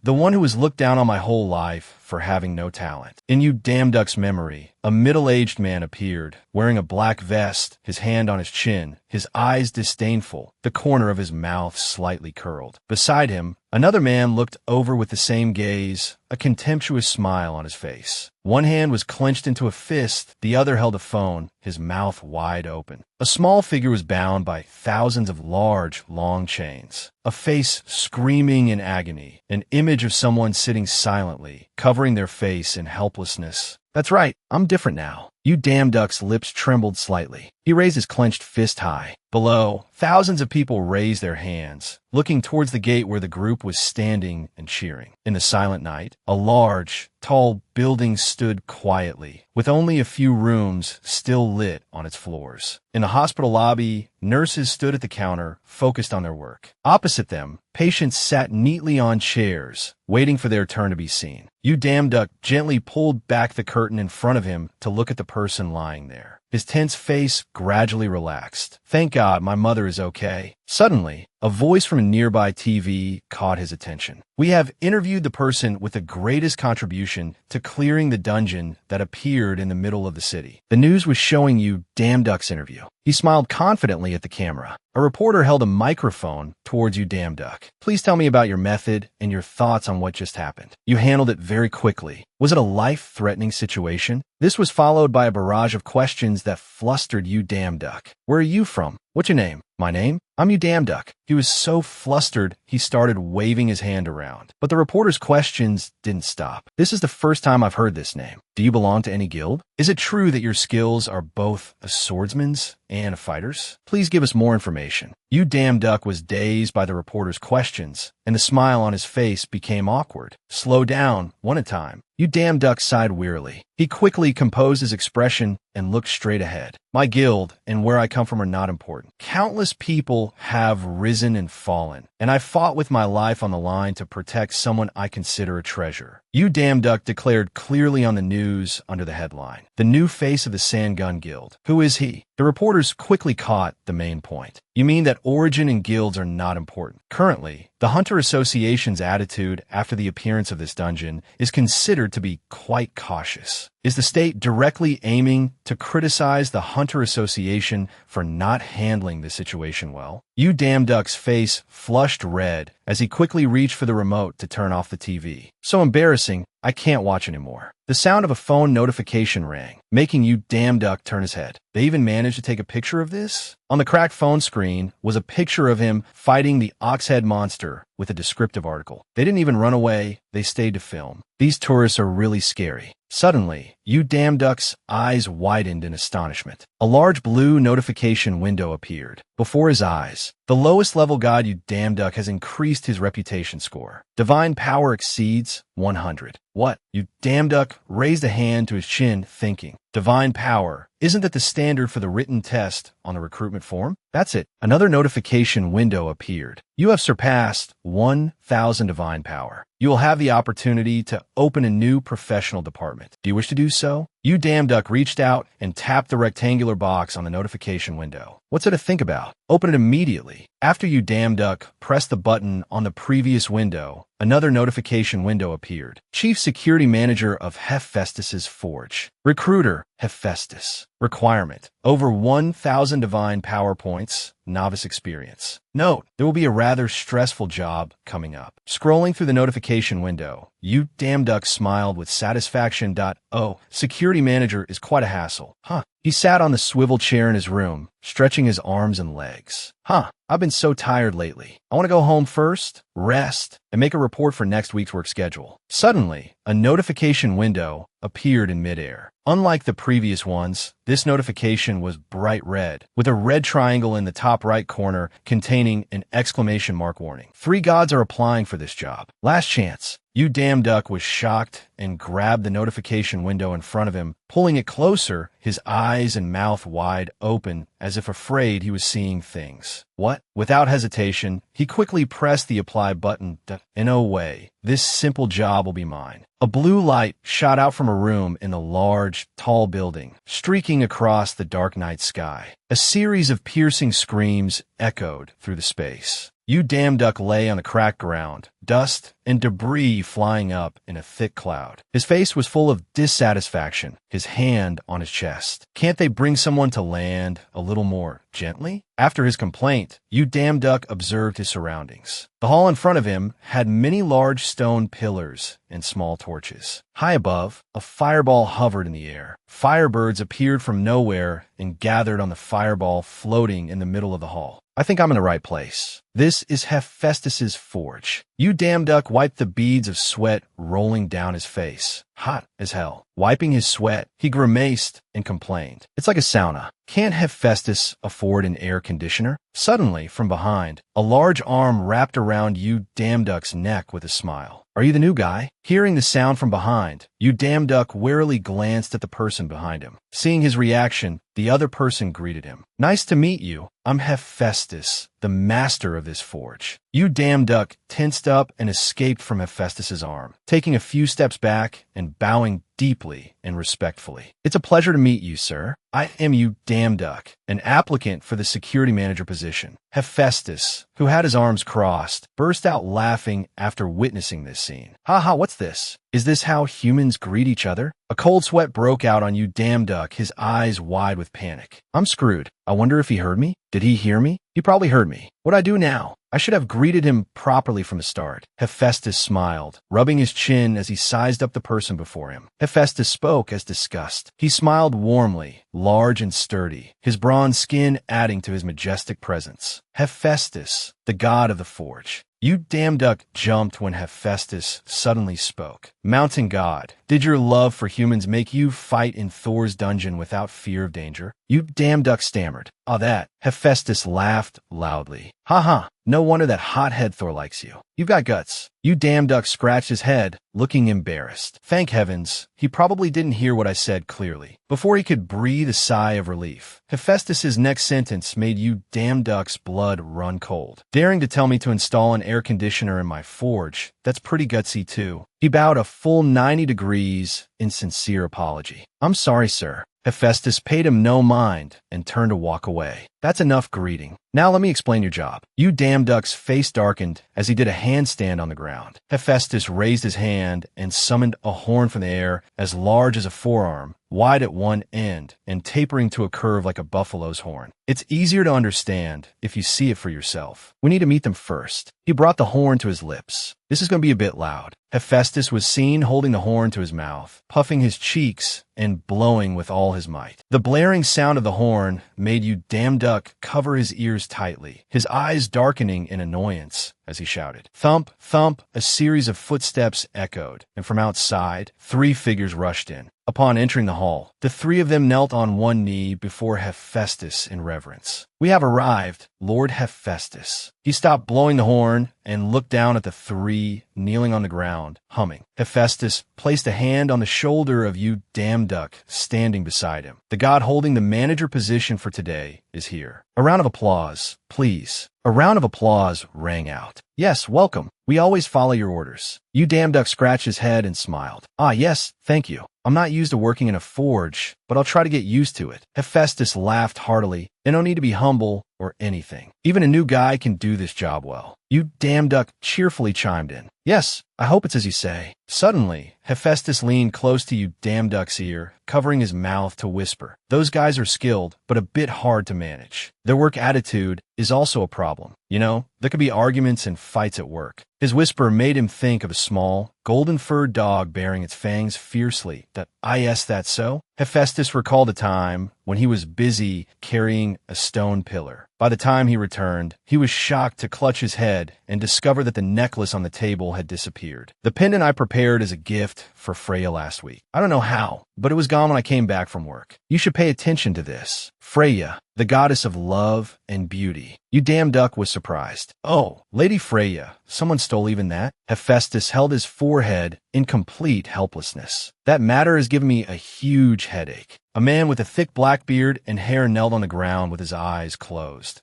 The one who was looked down on my whole life for having no talent." In Yu Dam Duck's memory, a middle-aged man appeared, wearing a black vest, his hand on his chin, his eyes disdainful, the corner of his mouth slightly curled. Beside him, another man looked over with the same gaze, a contemptuous smile on his face. One hand was clenched into a fist, the other held a phone, his mouth wide open. A small figure was bound by thousands of large, long chains. A face screaming in agony, an image of someone sitting silently, covering their face in helplessness. "That's right, I'm different now." You Damn Duck's lips trembled slightly. He raised his clenched fist high. Below, thousands of people raised their hands, looking towards the gate where the group was standing and cheering. In the silent night, a large, tall building stood quietly, with only a few rooms still lit on its floors. In the hospital lobby, nurses stood at the counter, focused on their work. Opposite them, patients sat neatly on chairs, waiting for their turn to be seen. You Damn Duck gently pulled back the curtain in front of him to look at the person lying there. His tense face gradually relaxed. Thank God my mother is okay. Suddenly, a voice from a nearby TV caught his attention. We have interviewed the person with the greatest contribution to clearing the dungeon that appeared in the middle of the city. The news was showing you Damn Duck's interview. He smiled confidently at the camera. A reporter held a microphone towards you Damn Duck. Please tell me about your method and your thoughts on what just happened. You handled it very quickly. Was it a life-threatening situation? This was followed by a barrage of questions that flustered you Damn Duck. Where are you from? What's your name? My name? I'm you Damn Duck. He was so flustered, he started waving his hand around. But the reporter's questions didn't stop. This is the first time I've heard this name. Do you belong to any guild? Is it true that your skills are both a swordsman's and a fighter's? Please give us more information. You Damn Duck was dazed by the reporter's questions, and the smile on his face became awkward. Slow down, one at a time. You Damn Duck sighed wearily. He quickly composed his expression and looked straight ahead. My guild and where I come from are not important. Countless people have risen and fallen, and I fought with my life on the line to protect someone I consider a treasure. You Damn Duck declared clearly on the news under the headline, the new face of the Sandgun Guild. Who is he? The reporters quickly caught the main point. You mean that origin and guilds are not important? Currently, the Hunter Association's attitude after the appearance of this dungeon is considered to be quite cautious. Is the state directly aiming to criticize the Hunter Association for not handling the situation well? You Damn Duck's face flushed red as he quickly reached for the remote to turn off the TV. So embarrassing, I can't watch anymore. The sound of a phone notification rang, making you Damn Duck turn his head. They even managed to take a picture of this? On the cracked phone screen was a picture of him fighting the Oxhead monster with a descriptive article. They didn't even run away, they stayed to film. These tourists are really scary. Suddenly, you Damn Duck's eyes widened in astonishment. A large blue notification window appeared. Before his eyes, the lowest level god you Damn Duck has increased his reputation score. Divine power exceeds 100. What? You Damn Duck raised a hand to his chin, thinking. Divine power. Isn't that the standard for the written test on the recruitment form? That's it. Another notification window appeared. You have surpassed 1,000 divine power. You will have the opportunity to open a new professional department. Do you wish to do so? You Damn Duck reached out and tapped the rectangular box on the notification window. What's there to think about? Open it immediately. After you Damn Duck pressed the button on the previous window, another notification window appeared. Chief Security Manager of Hephaestus's Forge. Recruiter, Hephaestus. Requirement: over 1,000 divine power points, novice experience. Note, there will be a rather stressful job coming up. Scrolling through the notification window, you Damn Duck smiled with satisfaction. Oh, security manager is quite a hassle. Huh. He sat on the swivel chair in his room, stretching his arms and legs. I've been so tired lately. I want to go home first, rest, and make a report for next week's work schedule. Suddenly, a notification window appeared in midair. Unlike the previous ones, this notification was bright red, with a red triangle in the top right corner containing an exclamation mark warning. 3 gods are applying for this job. Last chance. You Damn Duck was shocked and grabbed the notification window in front of him, pulling it closer, his eyes and mouth wide open, as if afraid he was seeing things. What? Without hesitation, he quickly pressed the apply button. In no way, this simple job will be mine. A blue light shot out from a room in a large, tall building, streaking across the dark night sky. A series of piercing screams echoed through the space. You Damn Duck lay on the cracked ground, dust and debris flying up in a thick cloud. His face was full of dissatisfaction, his hand on his chest. Can't they bring someone to land a little more gently? After his complaint, You Damn Duck observed his surroundings. The hall in front of him had many large stone pillars and small torches. High above, a fireball hovered in the air. Firebirds appeared from nowhere and gathered on the fireball floating in the middle of the hall. I think I'm in the right place. This is Hephaestus's Forge. You Damn Duck wiped the beads of sweat rolling down his face. hot as hell. Wiping his sweat, he grimaced and complained. It's like a sauna. Can't Hephaestus afford an air conditioner? Suddenly, from behind, a large arm wrapped around Yu Damduck's neck with a smile. Are you the new guy? Hearing the sound from behind, Yu Damduck warily glanced at the person behind him. Seeing his reaction, the other person greeted him. Nice to meet you. I'm Hephaestus, the master of this forge. Yu Damduck tensed up and escaped from Hephaestus's arm, taking a few steps back and bowing deeply and respectfully. It's a pleasure to meet you, sir. I am Yu Damduck, an applicant for the security manager position. Hephaestus, who had his arms crossed, burst out laughing after witnessing this scene. Haha, what's this? Is this how humans greet each other? A cold sweat broke out on Yu Damduck, his eyes wide with panic. I'm screwed. I wonder if he heard me? Did he hear me? He probably heard me. What'd I do now? I should have greeted him properly from the start. Hephaestus smiled, rubbing his chin as he sized up the person before him. Hephaestus spoke as discussed. He smiled warmly, large and sturdy, his bronze skin adding to his majestic presence. Hephaestus, the god of the forge. Yu Damduck jumped when Hephaestus suddenly spoke. Mountain god, did your love for humans make you fight in Thor's dungeon without fear of danger? Yu Damduck stammered. Ah, that. Hephaestus laughed loudly. Ha, no wonder that hothead Thor likes you. You've got guts. Yu Damduck scratched his head, looking embarrassed. Thank heavens, he probably didn't hear what I said clearly. Before he could breathe a sigh of relief, Hephaestus's next sentence made Yu Damduck's blood run cold. Daring to tell me to install an air conditioner in my forge, that's pretty gutsy too. He bowed a full 90 degrees in sincere apology. I'm sorry, sir. Hephaestus paid him no mind and turned to walk away. That's enough greeting. Now let me explain your job. Yu Damduck's face darkened as he did a handstand on the ground. Hephaestus raised his hand and summoned a horn from the air as large as a forearm, wide at one end and tapering to a curve like a buffalo's horn. It's easier to understand if you see it for yourself. We need to meet them first. He brought the horn to his lips. This is going to be a bit loud. Hephaestus was seen holding the horn to his mouth, puffing his cheeks and blowing with all his might. The blaring sound of the horn made Yu Damduck cover his ears tightly, his eyes darkening in annoyance as he shouted. Thump, thump, a series of footsteps echoed, and from outside, 3 figures rushed in. Upon entering the hall, the 3 of them knelt on one knee before Hephaestus in reverence. We have arrived, Lord Hephaestus. He stopped blowing the horn and looked down at the 3 kneeling on the ground, humming. Hephaestus placed a hand on the shoulder of Yu Damduck standing beside him. The god holding the manager position for today is here. A round of applause, please. A round of applause rang out. Yes, welcome. We always follow your orders. Yu Damduck scratched his head and smiled. Ah, yes, thank you. I'm not used to working in a forge, but I'll try to get used to it. Hephaestus laughed heartily. They don't need to be humble or anything. Even a new guy can do this job well. Yu Damduck cheerfully chimed in. Yes, I hope it's as you say. Suddenly, Hephaestus leaned close to Yu Damduck's ear, covering his mouth to whisper. Those guys are skilled, but a bit hard to manage. Their work attitude is also a problem. You know, there could be arguments and fights at work. His whisper made him think of a small, golden-furred dog baring its fangs fiercely. Yes, that's so? Hephaestus recalled a time when he was busy carrying a stone pillar. By the time he returned, he was shocked to clutch his head and discover that the necklace on the table had disappeared. The pendant I prepared as a gift for Freya last week. I don't know how, but it was gone when I came back from work. You should pay attention to this. Freya, the goddess of love and beauty. Yu Damduck was surprised. Oh, Lady Freya, someone stole even that? Hephaestus held his forehead in complete helplessness. That matter has given me a huge headache. A man with a thick black beard and hair knelt on the ground with his eyes closed.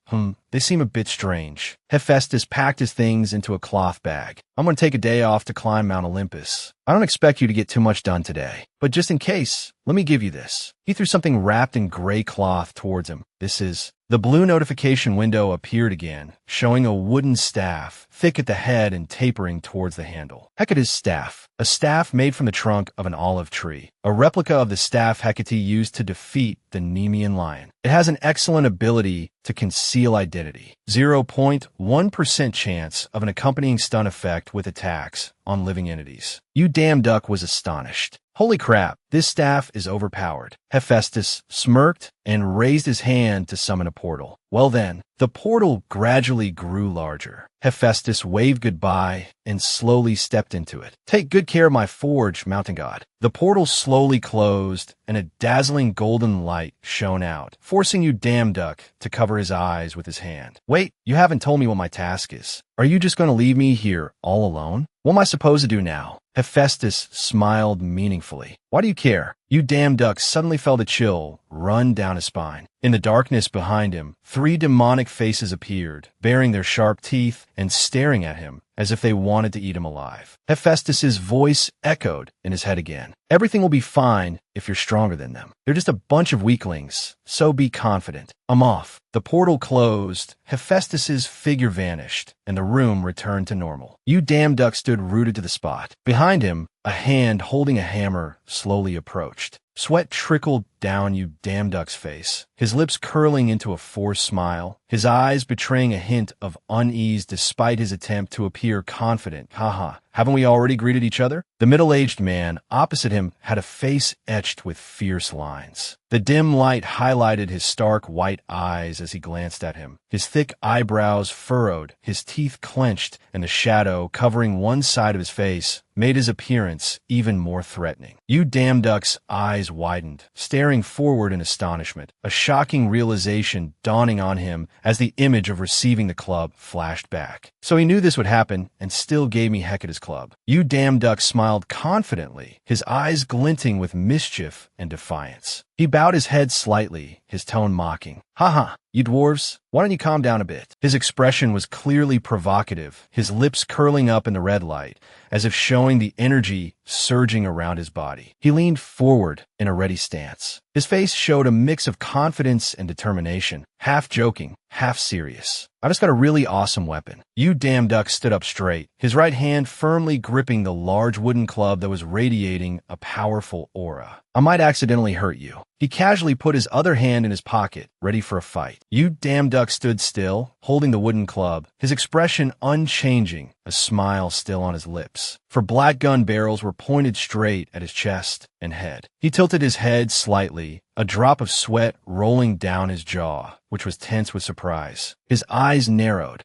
They seem a bit strange. Hephaestus packed his things into a cloth bag. I'm going to take a day off to climb Mount Olympus. I don't expect you to get too much done today, but just in case, let me give you this. He threw something wrapped in gray cloth towards him. This is... The blue notification window appeared again, showing a wooden staff, thick at the head and tapering towards the handle. Hecate's staff, a staff made from the trunk of an olive tree, a replica of the staff Hecate used to defeat the Nemean lion. It has an excellent ability to conceal identity. 0.1% chance of an accompanying stun effect with attacks on living entities. Yu Damduck was astonished. Holy crap, This staff is overpowered. Hephaestus smirked and raised his hand to summon a portal. Well then, the portal gradually grew larger. Hephaestus waved goodbye and slowly stepped into it. Take good care of my forge, mountain god. The portal slowly closed and a dazzling golden light shone out, forcing Damduck to cover his eyes with his hand. Wait, you haven't told me what my task is. Are you just going to leave me here all alone? What am I supposed to do now? Hephaestus smiled meaningfully. Why do you care? Damduck suddenly felt a chill run down his spine. In the darkness behind him, 3 demonic faces appeared, baring their sharp teeth and staring at him as if they wanted to eat him alive. Hephaestus's voice echoed in his head again. Everything will be fine if you're stronger than them. They're just a bunch of weaklings, so be confident. I'm off. The portal closed, Hephaestus's figure vanished, and the room returned to normal. Damduck stood rooted to the spot. Behind him, a hand holding a hammer slowly approached. Sweat trickled down Damduck's face, his lips curling into a forced smile, his eyes betraying a hint of unease despite his attempt to appear confident. Haha, haven't we already greeted each other? The middle-aged man opposite him had a face etched with fierce lines. The dim light highlighted his stark white eyes as he glanced at him. His thick eyebrows furrowed, his teeth clenched, and the shadow covering one side of his face made his appearance even more threatening. Damduck's eyes widened, staring forward in astonishment, a shocking realization dawning on him as the image of receiving the club flashed back. So he knew this would happen and still gave me Hecate's club. Damduck smiled confidently, his eyes glinting with mischief and defiance. He bowed his head slightly, his tone mocking. Haha, you dwarves, why don't you calm down a bit? His expression was clearly provocative, his lips curling up in the red light, as if showing the energy surging around his body. He leaned forward in a ready stance. His face showed a mix of confidence and determination, half joking, half serious. I just got a really awesome weapon. Damduck stood up straight, his right hand firmly gripping the large wooden club that was radiating a powerful aura. I might accidentally hurt you. He casually put his other hand in his pocket, ready for a fight. Damduck stood still, holding the wooden club, his expression unchanging, a smile still on his lips. For black gun barrels were pointed straight at his chest and head. He tilted his head slightly, a drop of sweat rolling down his jaw, which was tense with surprise. His eyes narrowed.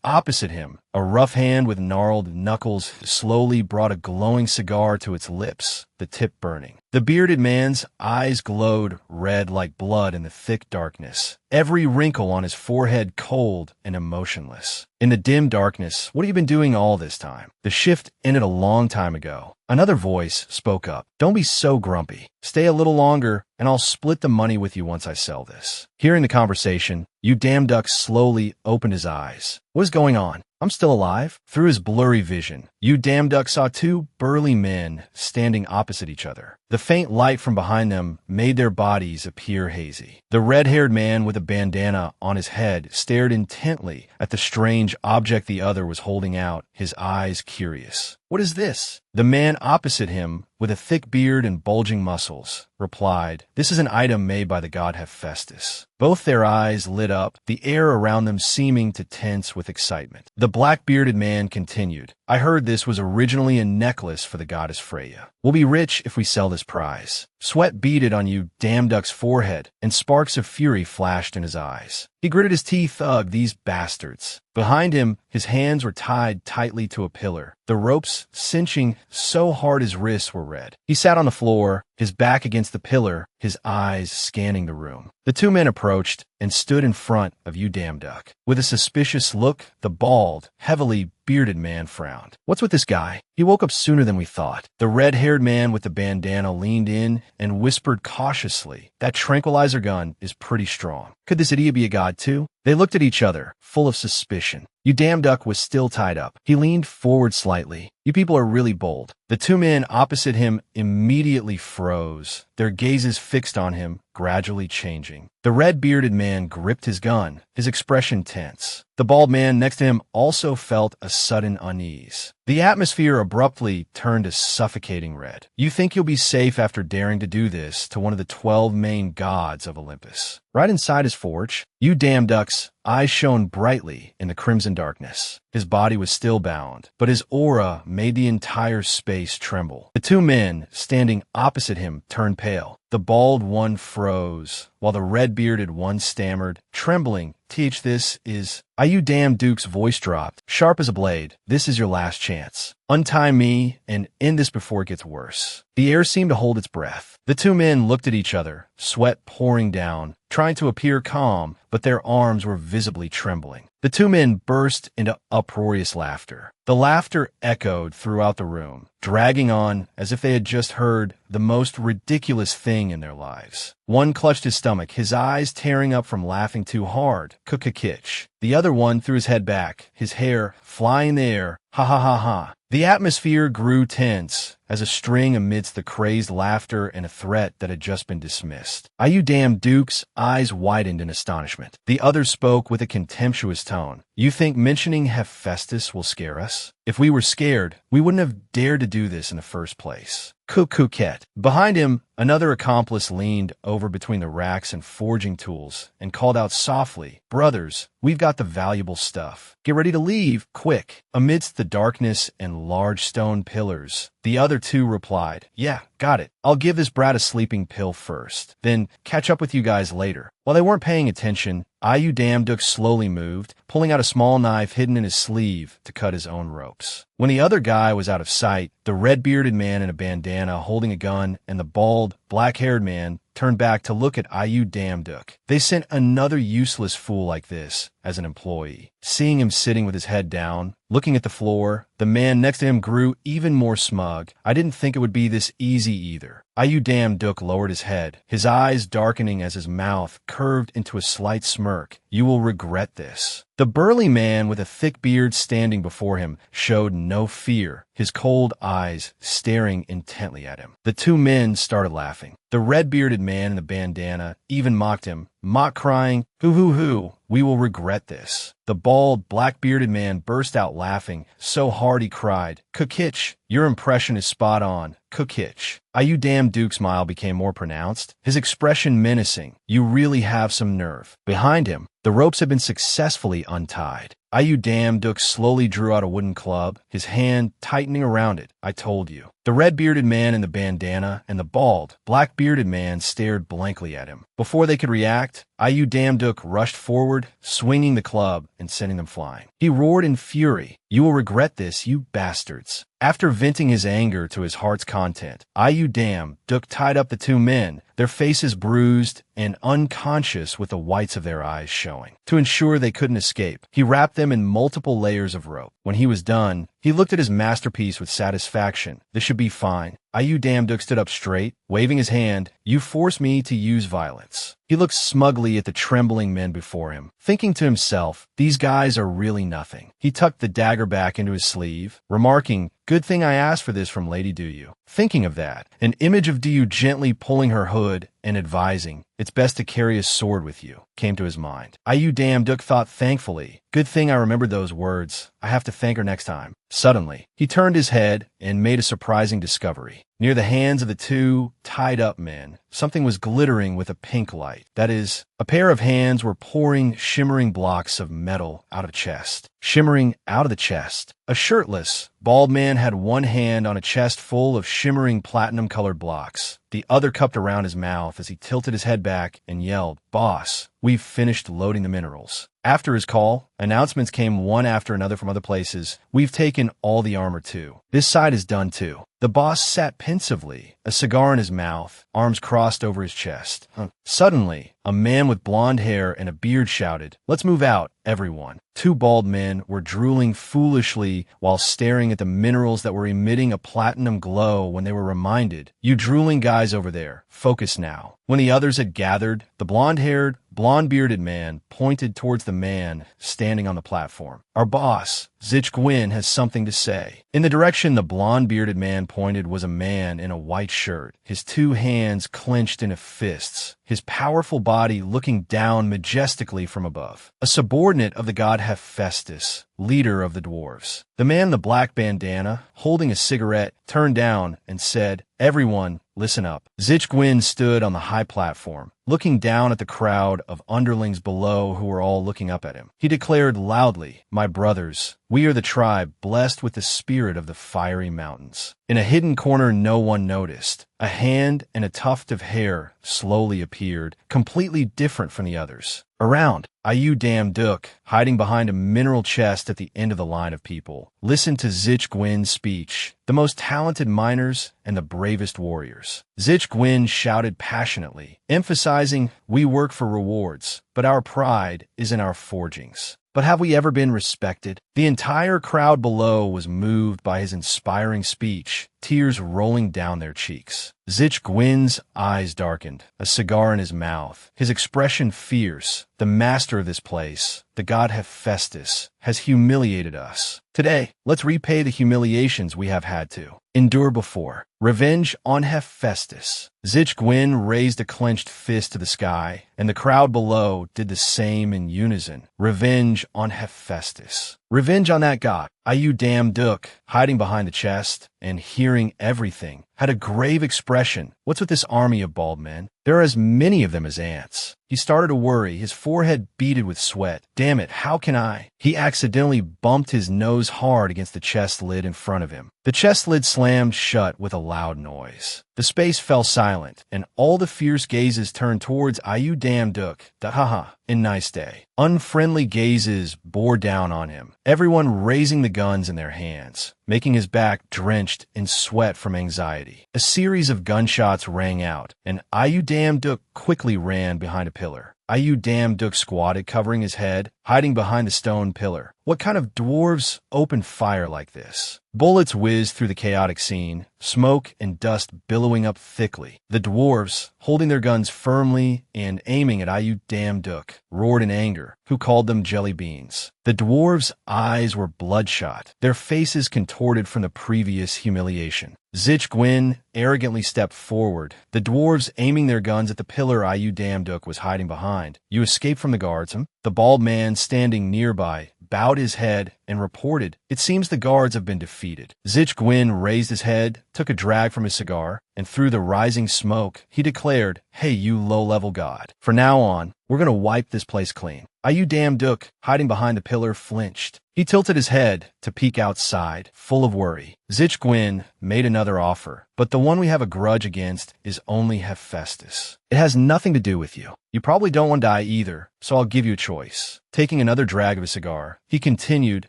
Opposite him, a rough hand with gnarled knuckles slowly brought a glowing cigar to its lips, the tip burning. The bearded man's eyes glowed red like blood in the thick darkness, every wrinkle on his forehead cold and emotionless. In the dim darkness, what have you been doing all this time? The shift ended a long time ago. Another voice spoke up. Don't be so grumpy. Stay a little longer, and I'll split the money with you once I sell this. Hearing the conversation, Damduck slowly opened his eyes. What is going on? I'm still alive? Through his blurry vision, Damduck saw 2 burly men standing opposite each other. The faint light from behind them made their bodies appear hazy. The red-haired man with a bandana on his head stared intently at the strange object the other was holding out, his eyes curious. What is this? The man opposite him, with a thick beard and bulging muscles, replied, This is an item made by the god Hephaestus. Both their eyes lit up, the air around them seeming to tense with excitement. The black-bearded man continued, I heard this was originally a necklace for the goddess Freya. We'll be rich if we sell this prize. Sweat beaded on Damduck's forehead, and sparks of fury flashed in his eyes. He gritted his teeth. Ugh, these bastards. Behind him, his hands were tied tightly to a pillar, the ropes cinching so hard his wrists were red. He sat on the floor, his back against the pillar, his eyes scanning the room. The 2 men approached and stood in front of Damduck. With a suspicious look, the bald, heavily bearded man frowned. What's with this guy? He woke up sooner than we thought. The red-haired man with the bandana leaned in and whispered cautiously, That tranquilizer gun is pretty strong. Could this idiot be a god too? They looked at each other, full of suspicion. Damduck was still tied up. He leaned forward slightly. You people are really bold. The 2 men opposite him immediately froze, their gazes fixed on him, gradually changing. The red-bearded man gripped his gun, his expression tense. The bald man next to him also felt a sudden unease. The atmosphere abruptly turned a suffocating red. You think you'll be safe after daring to do this to one of the 12 main gods of Olympus. Right inside his forge? You damn ducks. Eyes shone brightly in the crimson darkness. His body was still bound, but his aura made the entire space tremble. The two men standing opposite him turned pale. The bald one froze, while the red-bearded one stammered, trembling. This is... You damn Duke's voice dropped, sharp as a blade. This is your last chance. Untie me and end this before it gets worse. The air seemed to hold its breath. The two men looked at each other, sweat pouring down, trying to appear calm, but their arms were visibly trembling. The two men burst into uproarious laughter. The laughter echoed throughout the room, dragging on as if they had just heard the most ridiculous thing in their lives. One clutched his stomach, his eyes tearing up from laughing too hard. Kukakitch. The other one threw his head back, his hair flying in the air. Ha ha ha ha. The atmosphere grew tense as a string amidst the crazed laughter and a threat that had just been dismissed. You damn Duke's eyes widened in astonishment. The other spoke with a contemptuous tone. You think mentioning Hephaestus will scare us? If we were scared, we wouldn't have dared to do this in the first place. Kukuket. Behind him, another accomplice leaned over between the racks and forging tools and called out softly, Brothers, we've got the valuable stuff. Get ready to leave, quick. Amidst the darkness and large stone pillars, the other two replied, Yeah, got it. I'll give this brat a sleeping pill first, then catch up with you guys later. While they weren't paying attention, Ayu Damduk slowly moved, pulling out a small knife hidden in his sleeve to cut his own ropes. When the other guy was out of sight, the red-bearded man in a bandana holding a gun and the bald, black-haired man turned back to look at Ayu Damduk. They sent another useless fool like this as an employee. Seeing him sitting with his head down, looking at the floor, the man next to him grew even more smug. I didn't think it would be this easy either. Ayu Damduk lowered his head, his eyes darkening as his mouth curved into a slight smirk. You will regret this. The burly man with a thick beard standing before him showed no fear, his cold eyes staring intently at him. The two men started laughing. The red-bearded man in the bandana even mocked him, crying, Hoo, we will regret this. The bald, black-bearded man burst out laughing so hard he cried, Kukitch, your impression is spot on. Kukitch. Ayu Damduk's smile became more pronounced, his expression menacing. You really have some nerve. Behind him, the ropes had been successfully untied. Ayu Damduk slowly drew out a wooden club, his hand tightening around it. I told you. The red-bearded man in the bandana and the bald, black-bearded man stared blankly at him. Before they could react, Ayu Damduk rushed forward, swinging the club and sending them flying. He roared in fury. You will regret this, you bastards. After venting his anger to his heart's content, Ayu Damduk tied up the two men, their faces bruised and unconscious with the whites of their eyes showing. To ensure they couldn't escape, he wrapped them in multiple layers of rope. When he was done, he looked at his masterpiece with satisfaction. This should be fine. Ayu Damduk stood up straight, waving his hand. You forced me to use violence. He looked smugly at the trembling men before him, thinking to himself, these guys are really nothing. He tucked the dagger back into his sleeve, remarking, good thing I asked for this from Lady Duyu. Thinking of that, an image of Duyu gently pulling her hood and advising, it's best to carry a sword with you, came to his mind. Ayu Damduk thought thankfully, good thing I remembered those words. I have to thank her next time. Suddenly, he turned his head and made a surprising discovery. Near the hands of the two tied-up men, something was glittering with a pink light. That is, a pair of hands were pouring shimmering blocks of metal out of a chest. Shimmering out of the chest. A shirtless, bald man had one hand on a chest full of shimmering platinum-colored blocks, the other cupped around his mouth as he tilted his head back and yelled, Boss, we've finished loading the minerals. After his call, announcements came one after another from other places. We've taken all the armor too. This side is done too. The boss sat pensively, a cigar in his mouth, arms crossed over his chest. Suddenly, a man with blonde hair and a beard shouted, Let's move out, everyone. Two bald men were drooling foolishly while staring at the minerals that were emitting a platinum glow when they were reminded, You drooling guys over there, focus now. When the others had gathered, the blonde-haired, blonde-bearded man pointed towards the man standing on the platform. Our boss, Zich Gwyn, has something to say. In the direction the blonde-bearded man pointed was a man in a white shirt, his two hands clenched into fists, his powerful body looking down majestically from above. A subordinate of the god Hephaestus, leader of the dwarves. The man in the black bandana, holding a cigarette, turned down and said, Everyone, listen up. Zich Gwyn stood on the high platform, looking down at the crowd of underlings below who were all looking up at him. He declared loudly, "My brothers, we are the tribe blessed with the spirit of the fiery mountains." In a hidden corner no one noticed, a hand and a tuft of hair slowly appeared, completely different from the others. Around, Ayu Dam Duk, hiding behind a mineral chest at the end of the line of people, listened to Zich Gwyn's speech, the most talented miners and the bravest warriors. Zich Gwyn shouted passionately, emphasizing, "We work for rewards, but our pride is in our forgings." But have we ever been respected? The entire crowd below was moved by his inspiring speech, tears rolling down their cheeks. Zich Gwyn's eyes darkened, a cigar in his mouth, his expression fierce. The master of this place, the god Hephaestus, has humiliated us. Today, let's repay the humiliations we have had to endure before. Revenge on Hephaestus. Zich Gwyn raised a clenched fist to the sky, and the crowd below did the same in unison. Revenge on Hephaestus. Revenge on that god. Ayu Dam Duk, hiding behind the chest and hearing everything, had a grave expression. What's with this army of bald men? There are as many of them as ants. He started to worry, his forehead beaded with sweat. Damn it, how can I? He accidentally bumped his nose hard against the chest lid in front of him. The chest lid slammed shut with a loud noise. The space fell silent, and all the fierce gazes turned towards Ayu Dam Duk. Haha, in nice day. Unfriendly gazes bore down on him, everyone raising the guns in their hands, making his back drenched in sweat from anxiety. A series of gunshots rang out, and Ayu Dam Duk quickly ran behind a pillar. Ayu Dam Duk squatted, covering his head, hiding behind the stone pillar. What kind of dwarves open fire like this? Bullets whizzed through the chaotic scene, smoke and dust billowing up thickly. The dwarves, holding their guns firmly and aiming at Ayu Dam Duk, roared in anger, who called them jelly beans. The dwarves' eyes were bloodshot, their faces contorted from the previous humiliation. Zich Gwyn arrogantly stepped forward, the dwarves aiming their guns at the pillar Ayu Dam Duk was hiding behind. "You escaped from the guards, huh?" The bald man standing nearby bowed his head and reported, "It seems the guards have been defeated." Zich Gwyn raised his head, took a drag from his cigar, and through the rising smoke, he declared, "Hey, you low-level god. From now on, we're gonna wipe this place clean." Ayu Dam Duk, hiding behind the pillar, flinched. He tilted his head to peek outside, full of worry. Zich Gwyn made another offer, but the one we have a grudge against is only Hephaestus. It has nothing to do with you. You probably don't want to die either, so I'll give you a choice. Taking another drag of his cigar, he continued,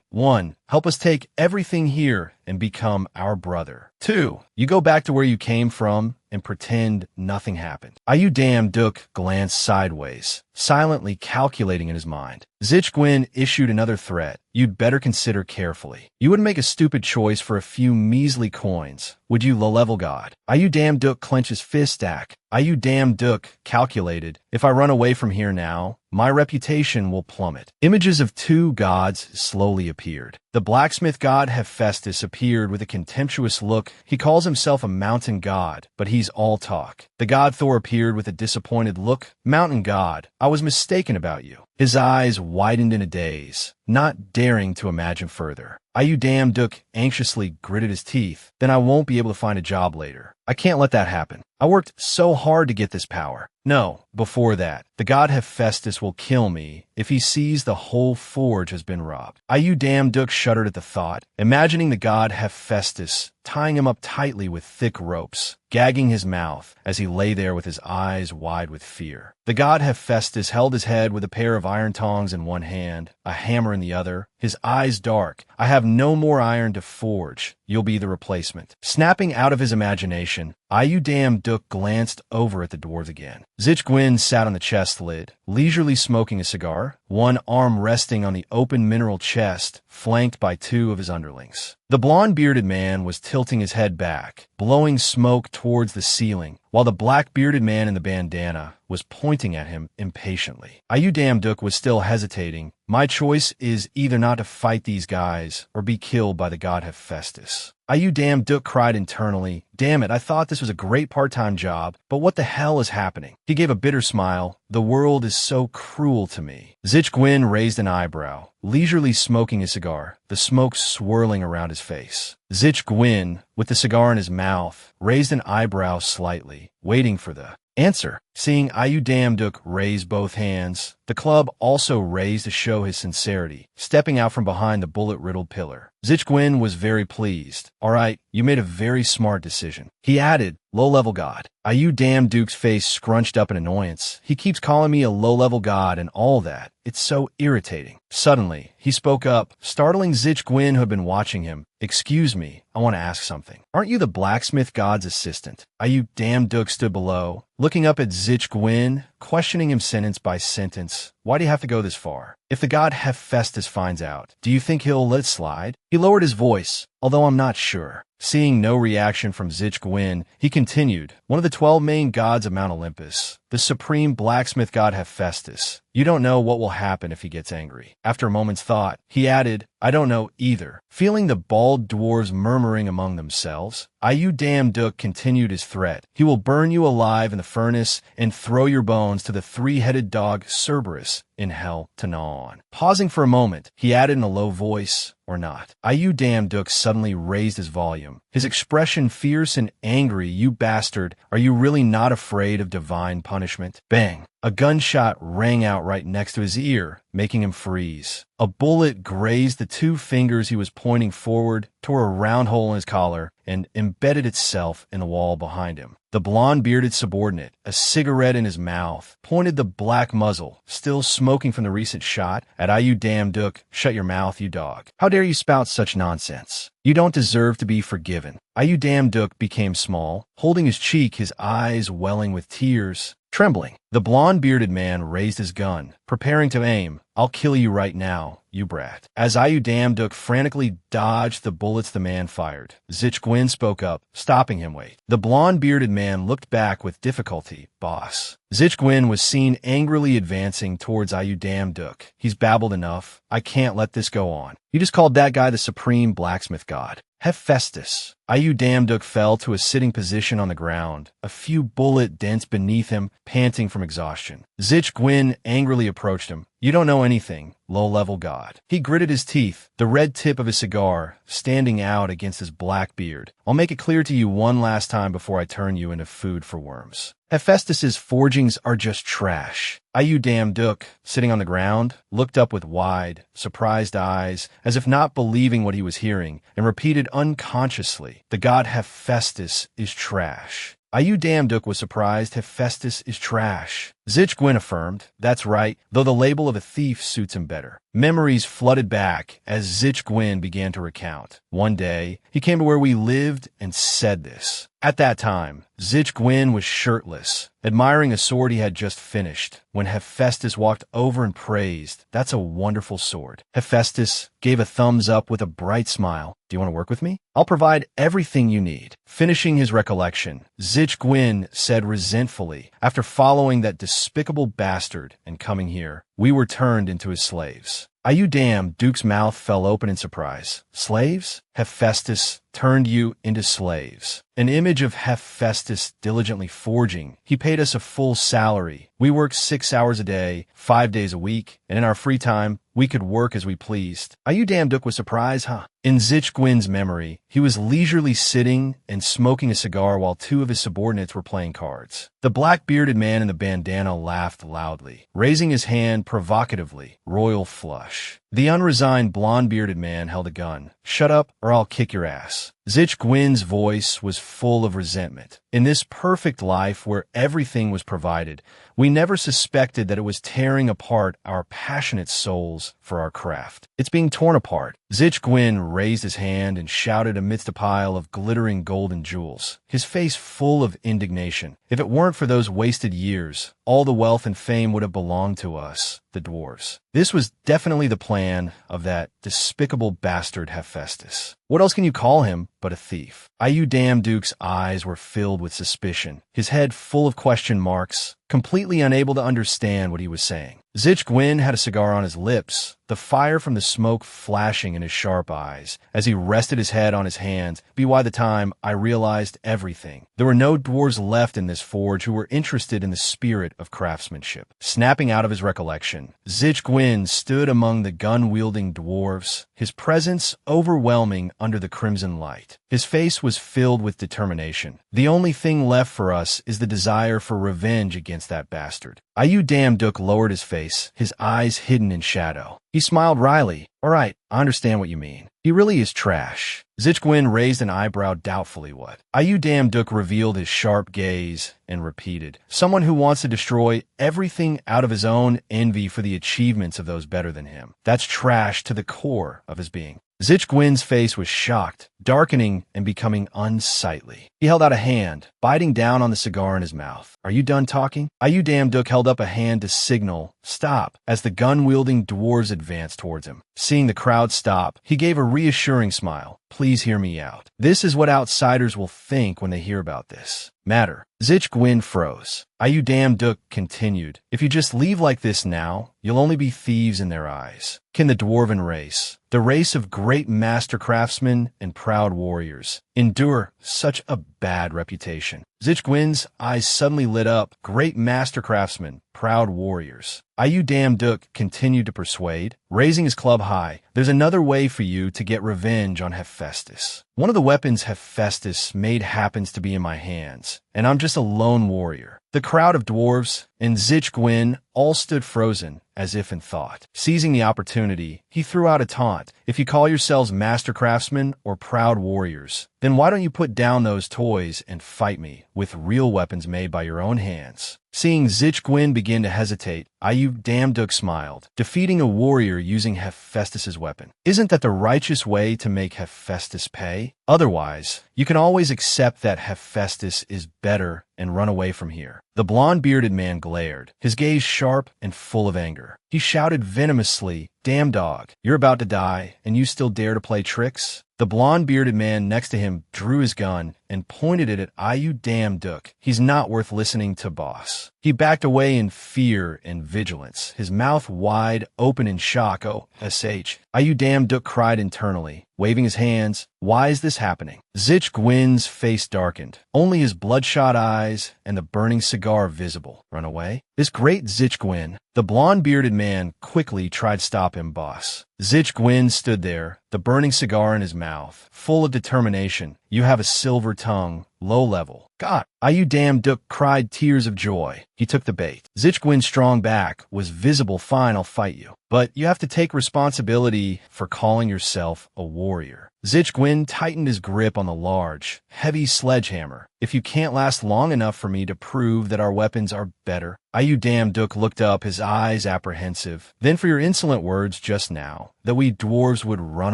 1. Help us take everything here and become our brother. 2. You go back to where you came from and pretend nothing happened. Ayu Dam Duk glanced sideways, silently calculating in his mind. Zich Gwyn issued another threat. You'd better consider carefully. You wouldn't make a stupid choice for a few measly coins, would you, low-level god? Ayu Dam Duk clenched his fist stack. Ayu Dam Duk calculated, if I run away from here now, my reputation will plummet. Images of two gods slowly appeared. The blacksmith god Hephaestus appeared with a contemptuous look. He calls himself a mountain god, but he's all talk. The god Thor appeared with a disappointed look. Mountain god, I was mistaken about you. His eyes widened in a daze, not daring to imagine further. Ayu Dam Duk anxiously gritted his teeth. Then I won't be able to find a job later. I can't let that happen. I worked so hard to get this power. No, before that, the god Hephaestus will kill me if he sees the whole forge has been robbed. Ayu Dam Duk shuddered at the thought, imagining the god Hephaestus tying him up tightly with thick ropes, gagging his mouth as he lay there with his eyes wide with fear. The god Hephaestus held his head with a pair of iron tongs in one hand, a hammer in the other, his eyes dark. I have no more iron to forge. You'll be the replacement. Snapping out of his imagination, Ayu Dam Duk glanced over at the dwarves again. Zich Gwyn sat on the chest lid, leisurely smoking a cigar, one arm resting on the open mineral chest, flanked by two of his underlings. The blonde-bearded man was tilting his head back, blowing smoke towards the ceiling, while the black-bearded man in the bandana was pointing at him impatiently. Ayu Dam Duk was still hesitating. My choice is either not to fight these guys or be killed by the god Hephaestus. Ayu Dam Duk cried internally, damn it, I thought this was a great part-time job, but what the hell is happening? He gave a bitter smile. The world is so cruel to me. Zich Gwyn raised an eyebrow, leisurely smoking a cigar, the smoke swirling around his face. Zich Gwyn, with the cigar in his mouth, raised an eyebrow slightly, waiting for the answer. Seeing Ayu Damduk raise both hands, the club also raised to show his sincerity, stepping out from behind the bullet-riddled pillar. Zichgwin was very pleased. All right, you made a very smart decision. He added, low-level god. Ayu Damduk's face scrunched up in annoyance. He keeps calling me a low-level god and all that. It's so irritating. Suddenly, he spoke up, startling Zichgwin, who had been watching him. Excuse me, I want to ask something. Aren't you the blacksmith god's assistant? Ayu Damduk stood below, looking up at Zichgwin, questioning him sentence by sentence. Why do you have to go this far? If the god Hephaestus finds out, do you think he'll let it slide? He lowered his voice, although I'm not sure. Seeing no reaction from Zichgwin, he continued, one of the 12 main gods of Mount Olympus, the supreme blacksmith god Hephaestus. You don't know what will happen if he gets angry. After a moment's thought, he added, I don't know either. Feeling the bald dwarves murmuring among themselves, Ayu Damduk continued his threat. He will burn you alive in the furnace and throw your bones to the three-headed dog Cerberus in hell to gnaw on. Pausing for a moment, he added in a low voice, or not. Ayu Damduk suddenly raised his volume, his expression fierce and angry. You bastard, are you really not afraid of divine punishment? Bang! A gunshot rang out right next to his ear, making him freeze. A bullet grazed the two fingers he was pointing forward, tore a round hole in his collar, and embedded itself in the wall behind him. The blonde-bearded subordinate, a cigarette in his mouth, pointed the black muzzle, still smoking from the recent shot, at Ayu Damduk. Shut your mouth, you dog. How dare you spout such nonsense? You don't deserve to be forgiven. Ayu Damduk became small, holding his cheek, his eyes welling with tears. Trembling, the blonde-bearded man raised his gun, preparing to aim. I'll kill you right now, you brat. As Ayu Damduk frantically dodged the bullets the man fired, Zichgwin spoke up, stopping him. Wait. The blonde-bearded man looked back with difficulty. Boss. Zichgwin was seen angrily advancing towards Ayu Damduk. He's babbled enough. I can't let this go on. You just called that guy the supreme blacksmith god. Hephaestus. Ayu Damduk fell to a sitting position on the ground, a few bullet dents beneath him, panting from exhaustion. Zichgwin angrily approached him. You don't know anything, low-level god. He gritted his teeth, the red tip of his cigar standing out against his black beard. I'll make it clear to you one last time before I turn you into food for worms. Hephaestus's forgings are just trash. Ayu Damduk, sitting on the ground, looked up with wide, surprised eyes, as if not believing what he was hearing, and repeated unconsciously, the god Hephaestus is trash. Ayu Damduk was surprised. Hephaestus is trash. Zichgwin affirmed, that's right, though the label of a thief suits him better. Memories flooded back as Zichgwin began to recount. One day, he came to where we lived and said this. At that time, Zichgwin was shirtless, admiring a sword he had just finished, when Hephaestus walked over and praised, that's a wonderful sword. Hephaestus gave a thumbs up with a bright smile. Do you want to work with me? I'll provide everything you need. Finishing his recollection, Zichgwin said resentfully, after following that despicable bastard and coming here, we were turned into his slaves. Ayu Damduk's mouth fell open in surprise. Slaves? Hephaestus turned you into slaves. An image of Hephaestus diligently forging. He paid us a full salary. We worked 6 hours a day, 5 days a week, and in our free time, we could work as we pleased. Ayu Damduk was surprised, huh? In Zichgwin's memory, he was leisurely sitting and smoking a cigar while two of his subordinates were playing cards. The black-bearded man in the bandana laughed loudly, raising his hand provocatively, royal flush. The unresigned blonde-bearded man held a gun. Shut up, or I'll kick your ass. Zichgwin's voice was full of resentment. In this perfect life where everything was provided, we never suspected that it was tearing apart our passionate souls for our craft. It's being torn apart. Zichgwin raised his hand and shouted amidst a pile of glittering golden jewels, his face full of indignation. If it weren't for those wasted years, all the wealth and fame would have belonged to us, the dwarves. This was definitely the plan of that despicable bastard Hephaestus. What else can you call him but a thief? Ayu Damduk's eyes were filled with suspicion, his head full of question marks, completely unable to understand what he was saying. Zichgwin had a cigar on his lips, the fire from the smoke flashing in his sharp eyes as he rested his head on his hands. By the time I realized everything, there were no dwarves left in this forge who were interested in the spirit of craftsmanship. Snapping out of his recollection, Zich Gwyn stood among the gun-wielding dwarves, his presence overwhelming under the crimson light. His face was filled with determination. The only thing left for us is the desire for revenge against that bastard. Ayu Damduk lowered his face, his eyes hidden in shadow. He smiled wryly. All right, I understand what you mean. He really is trash. Zich Gwyn raised an eyebrow doubtfully. What? Ayu Damduk revealed his sharp gaze and repeated, someone who wants to destroy everything out of his own envy for the achievements of those better than him. That's trash to the core of his being. Zich Gwyn's face was shocked, darkening and becoming unsightly. He held out a hand, biting down on the cigar in his mouth. Are you done talking? Ayu Damduk held up a hand to signal stop as the gun-wielding dwarves advanced towards him. Seeing the crowd stop, he gave a reassuring smile. Please hear me out. This is what outsiders will think when they hear about this matter. Zich Gwyn froze. Ayu Damduk continued, if you just leave like this now, you'll only be thieves in their eyes. Can the dwarven race, the race of great master craftsmen and proud warriors, endure such a bad reputation? Zich Gwyn's eyes suddenly lit up. Great master craftsmen, proud warriors. Ayu Damduk continued to persuade, raising his club high. There's another way for you to get revenge on Hephaestus. One of the weapons Hephaestus made happens to be in my hands, and I'm just a lone warrior. The crowd of dwarves and Zich Gwyn all stood frozen, as if in thought. Seizing the opportunity, he threw out a taunt. If you call yourselves master craftsmen or proud warriors, then why don't you put down those toys and fight me with real weapons made by your own hands? Seeing Zich Gwyn begin to hesitate, Ayu Damduk smiled, defeating a warrior using Hephaestus's weapon. Isn't that the righteous way to make Hephaestus pay? Otherwise, you can always accept that Hephaestus is better and run away from here. The blonde-bearded man glared, his gaze sharp and full of anger. He shouted venomously, damn dog, you're about to die, and you still dare to play tricks? The blonde-bearded man next to him drew his gun and pointed it at Ayu Damduk. He's not worth listening to, boss. He backed away in fear and vigilance, his mouth wide open in shock. Oh, S.H. Ayu Damduk cried internally, waving his hands. Why is this happening? Zich Gwyn's face darkened, only his bloodshot eyes and the burning cigar visible. Run away? This great Zich Gwyn. The blonde-bearded man quickly tried to stop him, boss. Zich Gwyn stood there, the burning cigar in his mouth, full of determination. You have a silver tongue, low level. God! Ayu Damduk cried tears of joy. He took the bait. Zich Gwyn's strong back was visible. Fine, I'll fight you. But you have to take responsibility for calling yourself a warrior. Zich Gwyn tightened his grip on the large, heavy sledgehammer. If you can't last long enough for me to prove that our weapons are better. Ayu Damduk looked up, his eyes apprehensive. Then for your insolent words just now, that we dwarves would run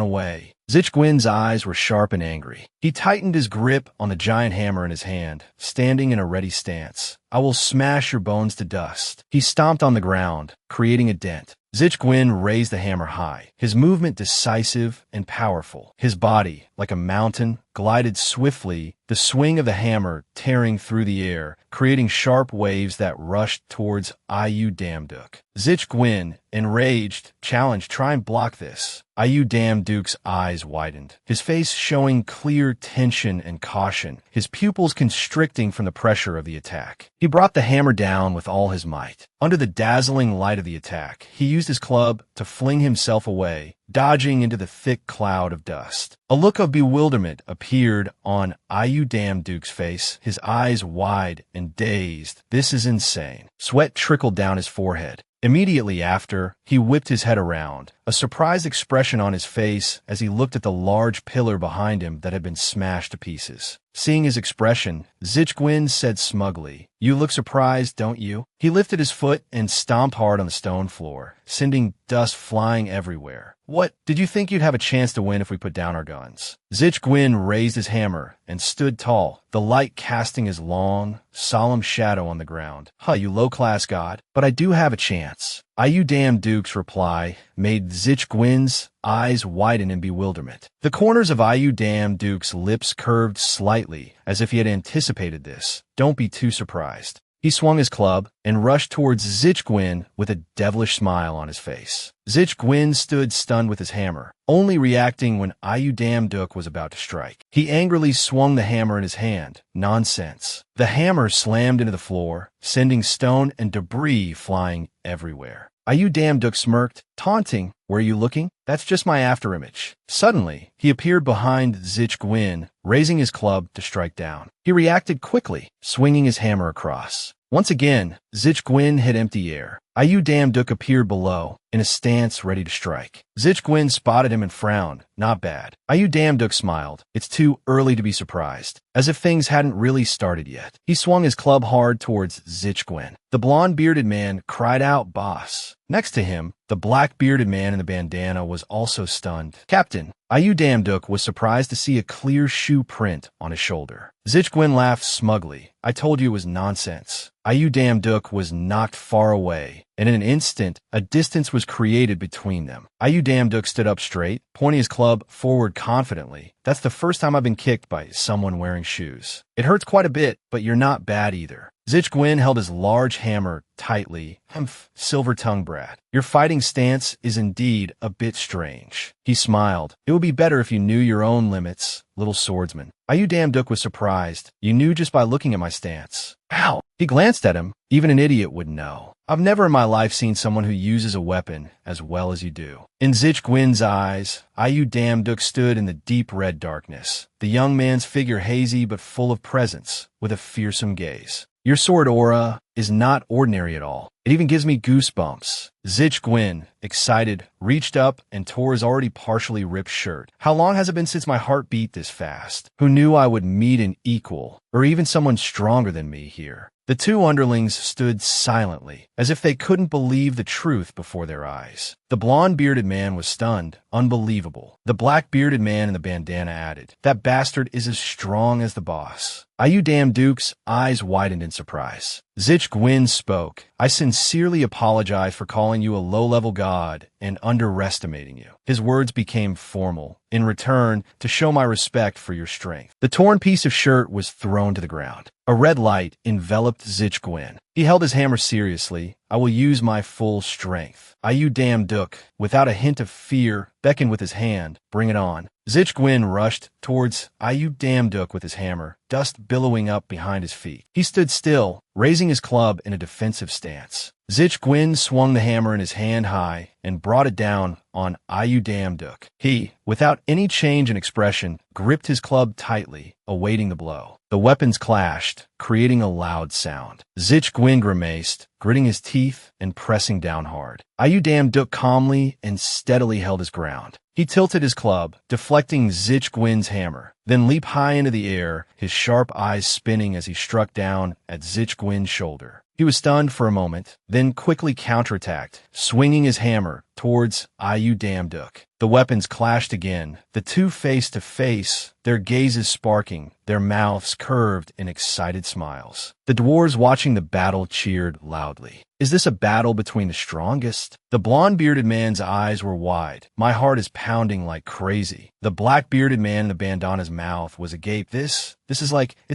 away. Zich Gwyn's eyes were sharp and angry. He tightened his grip on the giant hammer in his hand, standing in a ready stance. I will smash your bones to dust. He stomped on the ground, creating a dent. Zich Gwyn raised the hammer high, his movement decisive and powerful. His body, like a mountain, glided swiftly, the swing of the hammer tearing through the air, creating sharp waves that rushed towards Ayu Damduk. Zich Gwyn, enraged, challenged, try and block this. Ayu Damduk's eyes widened, his face showing clear tension and caution, his pupils constricting from the pressure of the attack. He brought the hammer down with all his might. Under the dazzling light of the attack, he used his club to fling himself away, dodging into the thick cloud of dust. A look of bewilderment appeared on Ayu Damduk's face, his eyes wide and dazed. This is insane. Sweat trickled down his forehead. Immediately after, he whipped his head around, a surprised expression on his face as he looked at the large pillar behind him that had been smashed to pieces. Seeing his expression, Zich Gwyn said smugly, "You look surprised, don't you?" He lifted his foot and stomped hard on the stone floor, sending dust flying everywhere. "What? Did you think you'd have a chance to win if we put down our guns?" Zich Gwyn raised his hammer and stood tall, the light casting his long, solemn shadow on the ground. You low-class god, but I do have a chance." Ayu Damduk's reply made Zich Gwyn's eyes widen in bewilderment. The corners of Ayu Damduk's lips curved slightly, as if he had anticipated this. Don't be too surprised. He swung his club and rushed towards Zichgwin with a devilish smile on his face. Zichgwin stood stunned with his hammer, only reacting when Ayudamduk was about to strike. He angrily swung the hammer in his hand. Nonsense. The hammer slammed into the floor, sending stone and debris flying everywhere. Ayudamduk smirked, taunting, "Where are you looking? That's just my afterimage." Suddenly, he appeared behind Zichgwin, raising his club to strike down. He reacted quickly, swinging his hammer across. Once again, Zichgwin hit empty air. Ayudamduk appeared below, in a stance ready to strike. Zichgwin spotted him and frowned. Not bad. Ayudamduk smiled. It's too early to be surprised, as if things hadn't really started yet. He swung his club hard towards Zichgwin. The blonde-bearded man cried out, "Boss." Next to him, the black-bearded man in the bandana was also stunned. "Captain." Ayudamduk was surprised to see a clear shoe print on his shoulder. Zichgwin laughed smugly. "I told you it was nonsense." Ayudamduk was knocked far away, and in an instant, a distance was created between them. Ayudamduk stood up straight, pointing his club forward confidently. "That's the first time I've been kicked by someone wearing shoes. It hurts quite a bit, but you're not bad either." Zichgwin held his large hammer tightly. "Humph, silver-tongued brat. Your fighting stance is indeed a bit strange." He smiled. "It would be better if you knew your own limits, little swordsman." Ayudamduk was surprised. "You knew just by looking at my stance." "Ow!" He glanced at him. "Even an idiot would know. I've never in my life seen someone who uses a weapon as well as you do." In Zichgwin's eyes, Ayudamduk stood in the deep red darkness, the young man's figure hazy but full of presence, with a fearsome gaze. "Your sword aura is not ordinary at all. It even gives me goosebumps." Zichgwin, excited, reached up and tore his already partially ripped shirt. "How long has it been since my heart beat this fast? Who knew I would meet an equal, or even someone stronger than me here?" The two underlings stood silently, as if they couldn't believe the truth before their eyes. The blonde-bearded man was stunned. Unbelievable. The black-bearded man in the bandana added, "That bastard is as strong as the boss." Ayudamduk's eyes widened in surprise. Zichgwin spoke. "I sincerely apologize for calling you a low-level god and underestimating you." His words became formal. "In return, to show my respect for your strength." The torn piece of shirt was thrown to the ground. A red light enveloped Zichgwin. He held his hammer seriously. "I will use my full strength." Ayudamduk, without a hint of fear, beckoned with his hand. "Bring it on." Zichgwin rushed towards Ayudamduk with his hammer, dust billowing up behind his feet. He stood still, raising his club in a defensive stance. Zichgwin swung the hammer in his hand high and brought it down on Ayudamduk. He, without any change in expression, gripped his club tightly, awaiting the blow. The weapons clashed, creating a loud sound. Zichgwin grimaced, gritting his teeth and pressing down hard. Ayudamduk calmly and steadily held his ground. He tilted his club, deflecting Zichgwin's hammer, then leaped high into the air, his sharp eyes spinning as he struck down at Zichgwin's shoulder. He was stunned for a moment, then quickly counterattacked, swinging his hammer towards Ayudamduk. The weapons clashed again, the two face to face, their gazes sparking, their mouths curved in excited smiles. The dwarves watching the battle cheered loudly. Is this a battle between the strongest? The blonde-bearded man's eyes were wide. My heart is pounding like crazy. The black-bearded man in the bandana's mouth was agape. It's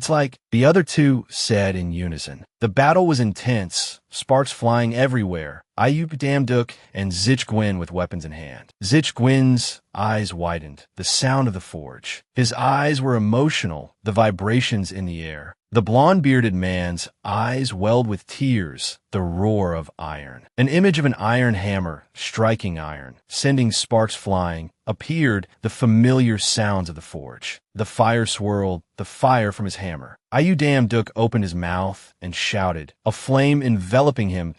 like, the other two said in unison. The battle was intense, sparks flying everywhere. Ayudamduk and Zichgwin with weapons in hand. Zichgwin's eyes widened, the sound of the forge. His eyes were emotional, the vibrations in the air. The blonde-bearded man's eyes welled with tears, the roar of iron. An image of an iron hammer striking iron, sending sparks flying, appeared the familiar sounds of the forge. The fire swirled, the fire from his hammer. Ayudamduk opened his mouth and shouted, a flame enveloping him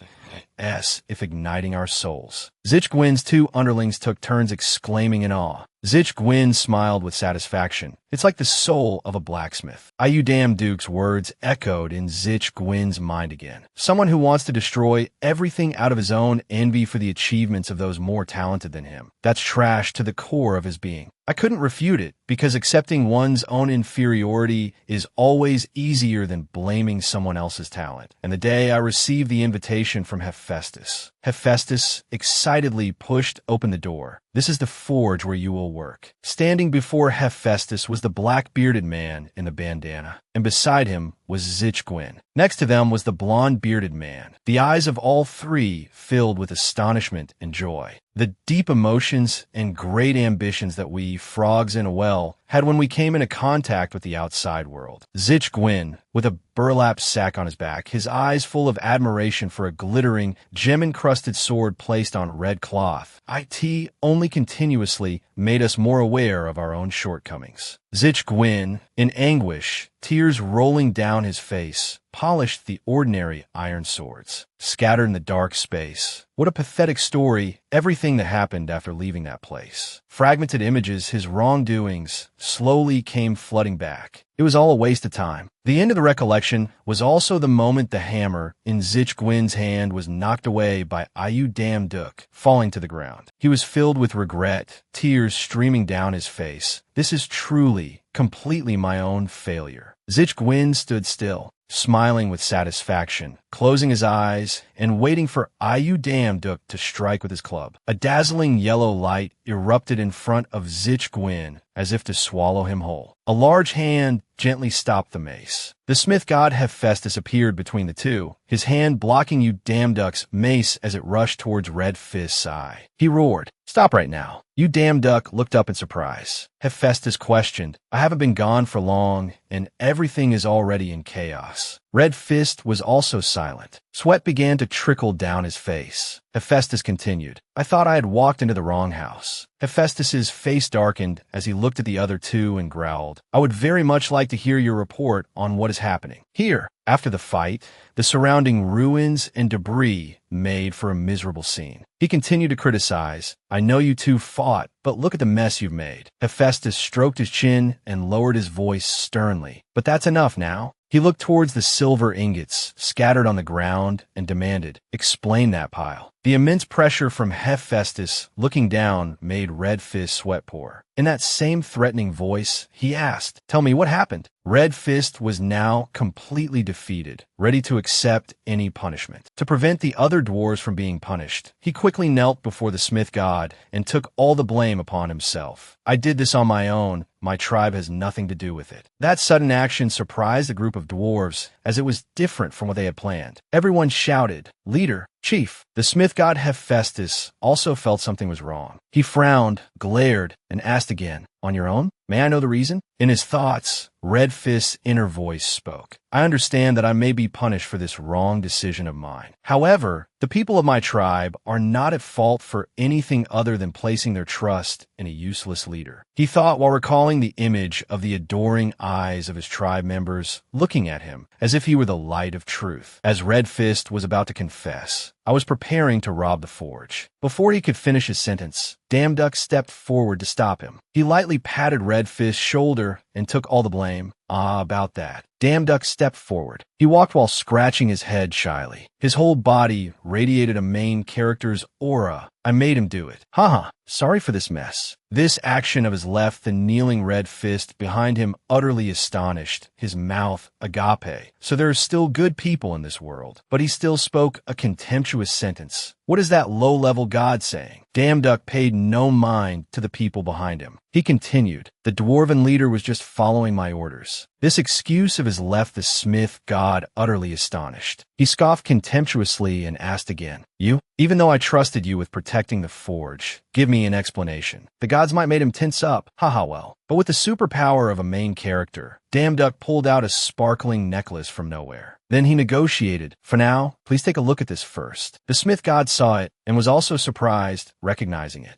as if igniting our souls. Zichgwin's two underlings took turns exclaiming in awe. Zichgwin smiled with satisfaction. It's like the soul of a blacksmith. Ayudamduk's words echoed in Zichgwin's mind again. Someone who wants to destroy everything out of his own envy for the achievements of those more talented than him. That's trash to the core of his being. I couldn't refute it, because accepting one's own inferiority is always easier than blaming someone else's talent. And the day I received the invitation from Hephaestus excitedly pushed open the door. This is the forge where you will work. Standing before Hephaestus was the black-bearded man in the bandana, and beside him was Zichgwin. Next to them was the blonde-bearded man, the eyes of all three filled with astonishment and joy. The deep emotions and great ambitions that we, frogs in a well, had when we came into contact with the outside world. Zichgwin, with a burlap sack on his back, his eyes full of admiration for a glittering, gem-encrusted sword placed on red cloth. It only continuously made us more aware of our own shortcomings. Zichgwin, in anguish, tears rolling down his face, polished the ordinary iron swords, scattered in the dark space. What a pathetic story, everything that happened after leaving that place. Fragmented images, his wrongdoings, slowly came flooding back. It was all a waste of time. The end of the recollection was also the moment the hammer in Zichgwin's hand was knocked away by Ayu Dam Duk, falling to the ground. He was filled with regret, tears streaming down his face. This is truly, completely my own failure. Zichgwin stood still, smiling with satisfaction, closing his eyes and waiting for Ayu Dam Duk to strike with his club. A dazzling yellow light erupted in front of Zichgwin as if to swallow him whole. A large hand gently stopped the mace. The smith god Hephaestus appeared between the two, his hand blocking Ayu Dam Duk's mace as it rushed towards Red Fist's eye. He roared, "Stop right now." Ayu Dam Duk looked up in surprise. Hephaestus questioned, "I haven't been gone for long, and everything is already in chaos." Red Fist was also silent. Sweat began to trickle down his face. Hephaestus continued, "I thought I had walked into the wrong house." Hephaestus's face darkened as he looked at the other two and growled, "I would very much like to hear your report on what is happening here." After the fight, the surrounding ruins and debris made for a miserable scene. He continued to criticize, "I know you two fought, but look at the mess you've made." Hephaestus stroked his chin and lowered his voice sternly. "But that's enough now." He looked towards the silver ingots scattered on the ground and demanded, "Explain that pile." The immense pressure from Hephaestus looking down made Red Fist sweat pour. In that same threatening voice, he asked, "Tell me what happened." Red Fist was now completely defeated, ready to accept any punishment. To prevent the other dwarves from being punished, he quickly knelt before the smith god and took all the blame upon himself. "I did this on my own. My tribe has nothing to do with it." That sudden action surprised the group of dwarves, as it was different from what they had planned. Everyone shouted, "Leader! Chief!" The smith god Hephaestus also felt something was wrong. He frowned, glared, and asked again, "On your own? May I know the reason?" In his thoughts, Red Fist's inner voice spoke. "I understand that I may be punished for this wrong decision of mine. However, the people of my tribe are not at fault for anything other than placing their trust in a useless leader." He thought while recalling the image of the adoring eyes of his tribe members looking at him as if he were the light of truth. As Red Fist was about to confess, "I was preparing to rob the forge." Before he could finish his sentence, Dam Duk stepped forward to stop him. He lightly patted Red Fist's shoulder and took all the blame. "Ah, about that." Dam Duk stepped forward. He walked while scratching his head shyly. His whole body radiated a main character's aura. "I made him do it. Haha, sorry for this mess." This action of his left the kneeling Red Fist behind him utterly astonished, his mouth agape. So there are still good people in this world. But he still spoke a contemptuous sentence. What is that low-level god saying? Dam Duk paid no mind to the people behind him. He continued, "The dwarven leader was just following my orders." This excuse of his left the smith god utterly astonished. He scoffed contemptuously and asked again, "You? Even though I trusted you with protecting the forge, give me an explanation." The gods might made him tense up. Haha, well. But with the superpower of a main character, Dam Duk pulled out a sparkling necklace from nowhere. Then he negotiated. "For now, please take a look at this first." The smith god saw it and was also surprised, recognizing it.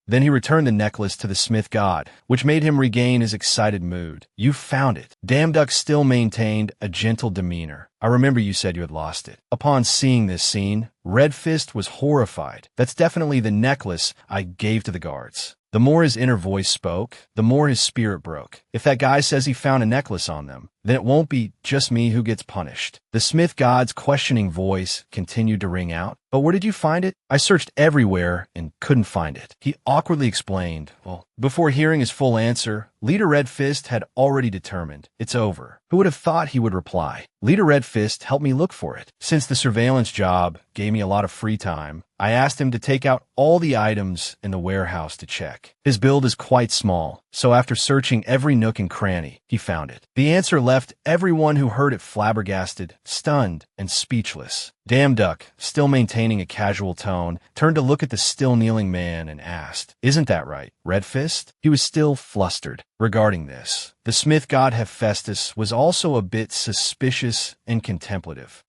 Then he returned the necklace to the smith god, which made him regain his excited mood. "You found it." Dam Duk still maintained a gentle demeanor. "I remember you said you had lost it." Upon seeing this scene, Red Fist was horrified. "That's definitely the necklace I gave to the guards." The more his inner voice spoke, the more his spirit broke. If that guy says he found a necklace on them, then it won't be just me who gets punished. The smith god's questioning voice continued to ring out. "But where did you find it?" "I searched everywhere and couldn't find it." He awkwardly explained. Before hearing his full answer, Leader Red Fist had already determined. "It's over." Who would have thought he would reply? Leader Red Fist helped me look for it. Since the surveillance job gave me a lot of free time, I asked him to take out all the items in the warehouse to check. His build is quite small, so after searching every nook and cranny, he found it. The answer left left everyone who heard it flabbergasted, stunned, and speechless. Damn Duck, still maintaining a casual tone, turned to look at the still kneeling man and asked, "Isn't that right, Red Fist?" He was still flustered regarding this. The smith god Hephaestus was also a bit suspicious and contemplative.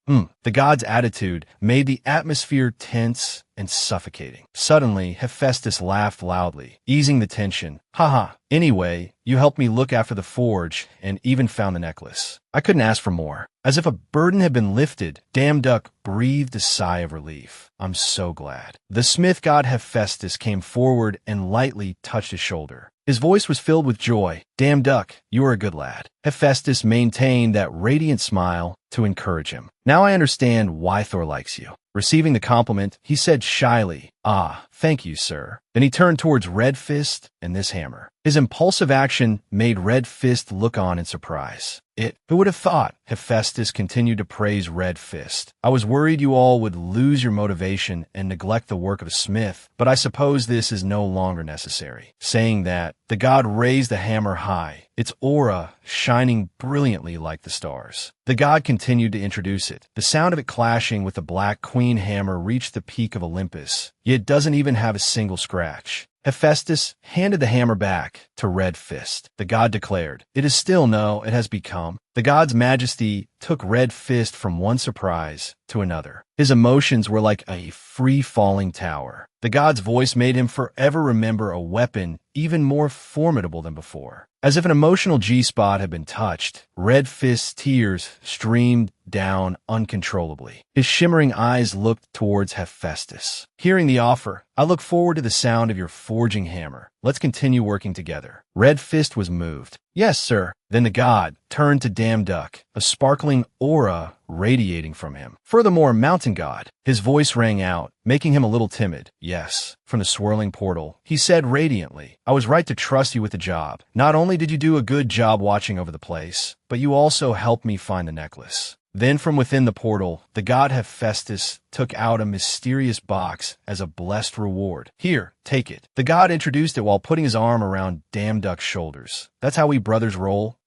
The god's attitude made the atmosphere tense and suffocating. Suddenly, Hephaestus laughed loudly, easing the tension. "Haha, anyway, you helped me look after the forge and even found the necklace. I couldn't ask for more." As if a burden had been lifted, Damn Duck breathed a sigh of relief. "I'm so glad." The smith god Hephaestus came forward and lightly touched his shoulder. His voice was filled with joy. "Damn Duck, you are a good lad." Hephaestus maintained that radiant smile to encourage him. "Now I understand why Thor likes you." Receiving the compliment, he said shyly, "Ah, thank you, sir." Then he turned towards Red Fist and this hammer. His impulsive action made Red Fist look on in surprise. Who would have thought? Hephaestus continued to praise Red Fist. "I was worried you all would lose your motivation and neglect the work of a smith, but I suppose this is no longer necessary." Saying that, the god raised the hammer high, its aura shining brilliantly like the stars. The god continued to introduce it. The sound of it clashing with the black queen hammer reached the peak of Olympus, yet it doesn't even have a single scratch. Hephaestus handed the hammer back to Red Fist. The god declared, "It is still no, it has become." The god's majesty took Red Fist from one surprise to another. His emotions were like a free-falling tower. The god's voice made him forever remember a weapon even more formidable than before. As if an emotional G-spot had been touched, Red Fist's tears streamed down uncontrollably. His shimmering eyes looked towards Hephaestus. Hearing the offer, "I look forward to the sound of your forging hammer. Let's continue working together." Red Fist was moved. "Yes, sir." Then the god turned to Damn Duck, a sparkling aura radiating from him. "Furthermore, mountain god." His voice rang out, making him a little timid. "Yes." From the swirling portal, he said radiantly, "I was right to trust you with the job. Not only did you do a good job watching over the place, but you also helped me find the necklace." Then from within the portal, the god Hephaestus took out a mysterious box as a blessed reward. "Here, take it." The god introduced it while putting his arm around Damn Duck's shoulders. "That's how we brothers roll.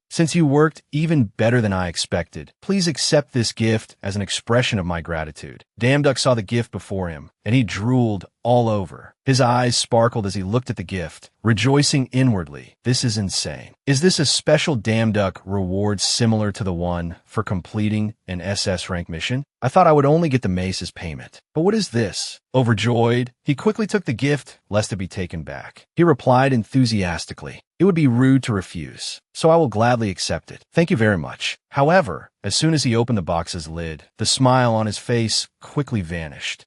Since you worked even better than I expected, please accept this gift as an expression of my gratitude." Damn Duck saw the gift before him, and he drooled all over. His eyes sparkled as he looked at the gift, rejoicing inwardly. "This is insane. Is this a special Damn Duck reward similar to the one for completing an SS rank mission? I thought I would only get the mace as payment. But what is this?" Overjoyed, he quickly took the gift, lest it be taken back. He replied enthusiastically, "It would be rude to refuse, so I will gladly accept it. Thank you very much." However, as soon as he opened the box's lid, the smile on his face quickly vanished.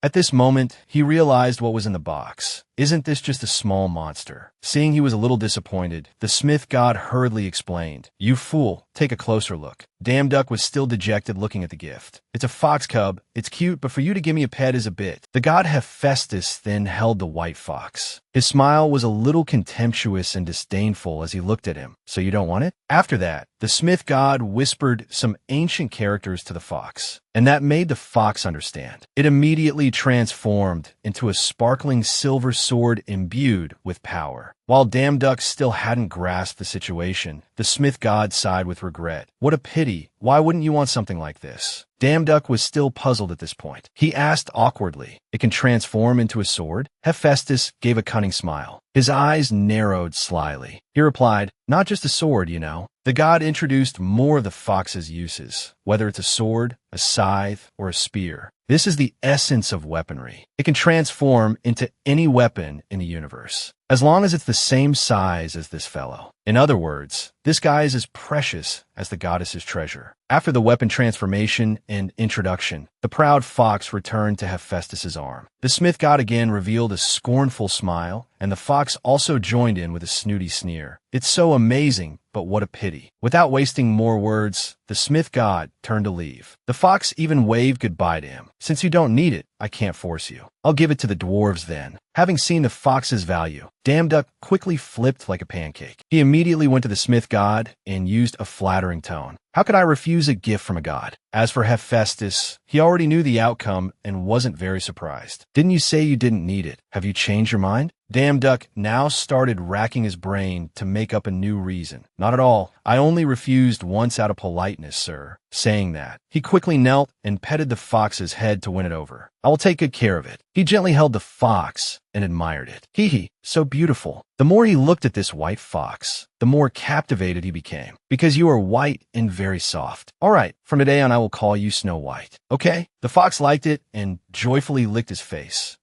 At this moment, he realized what was in the box. "Isn't this just a small monster?" Seeing he was a little disappointed, the smith god hurriedly explained, "You fool, take a closer look." Damn Duck was still dejected looking at the gift. "It's a fox cub. It's cute, but for you to give me a pet is a bit." The god Hephaestus then held the white fox. His smile was a little contemptuous and disdainful as he looked at him. "So you don't want it?" After that, the smith god whispered some ancient characters to the fox, and that made the fox understand. It immediately transformed into a sparkling silver sword imbued with power. While Damn Duck still hadn't grasped the situation, the smith god sighed with regret. "What a pity. Why wouldn't you want something like this?" Damn Duck was still puzzled at this point. He asked awkwardly, "It can transform into a sword?" Hephaestus gave a cunning smile. His eyes narrowed slyly. He replied, "Not just a sword, you know." The god introduced more of the fox's uses, whether it's a sword, a scythe, or a spear. This is the essence of weaponry. It can transform into any weapon in the universe, as long as it's the same size as this fellow. In other words, this guy is as precious as the goddess's treasure. After the weapon transformation and introduction, the proud fox returned to Hephaestus's arm. The smith god again revealed a scornful smile, and the fox also joined in with a snooty sneer. "It's so amazing, but what a pity." Without wasting more words, the smith god turned to leave. The fox even waved goodbye to him. "Since you don't need it, I can't force you. I'll give it to the dwarves then." Having seen the fox's value, Damn Duck quickly flipped like a pancake. He immediately went to the smith god and used a flattering tone. "How could I refuse a gift from a god?" As for Hephaestus, he already knew the outcome and wasn't very surprised. "Didn't you say you didn't need it? Have you changed your mind?" Damn Duck now started racking his brain to make up a new reason. not at all. I only refused once out of politeness, sir. Saying that, he quickly knelt and petted the fox's head to win it over. I will take good care of it. He gently held the fox and admired it. Hee, so beautiful. The more he looked at this white fox, the more captivated he became. Because you are white and very soft. All right, from today on I will call you Snow White. Okay? The fox liked it and joyfully licked his face.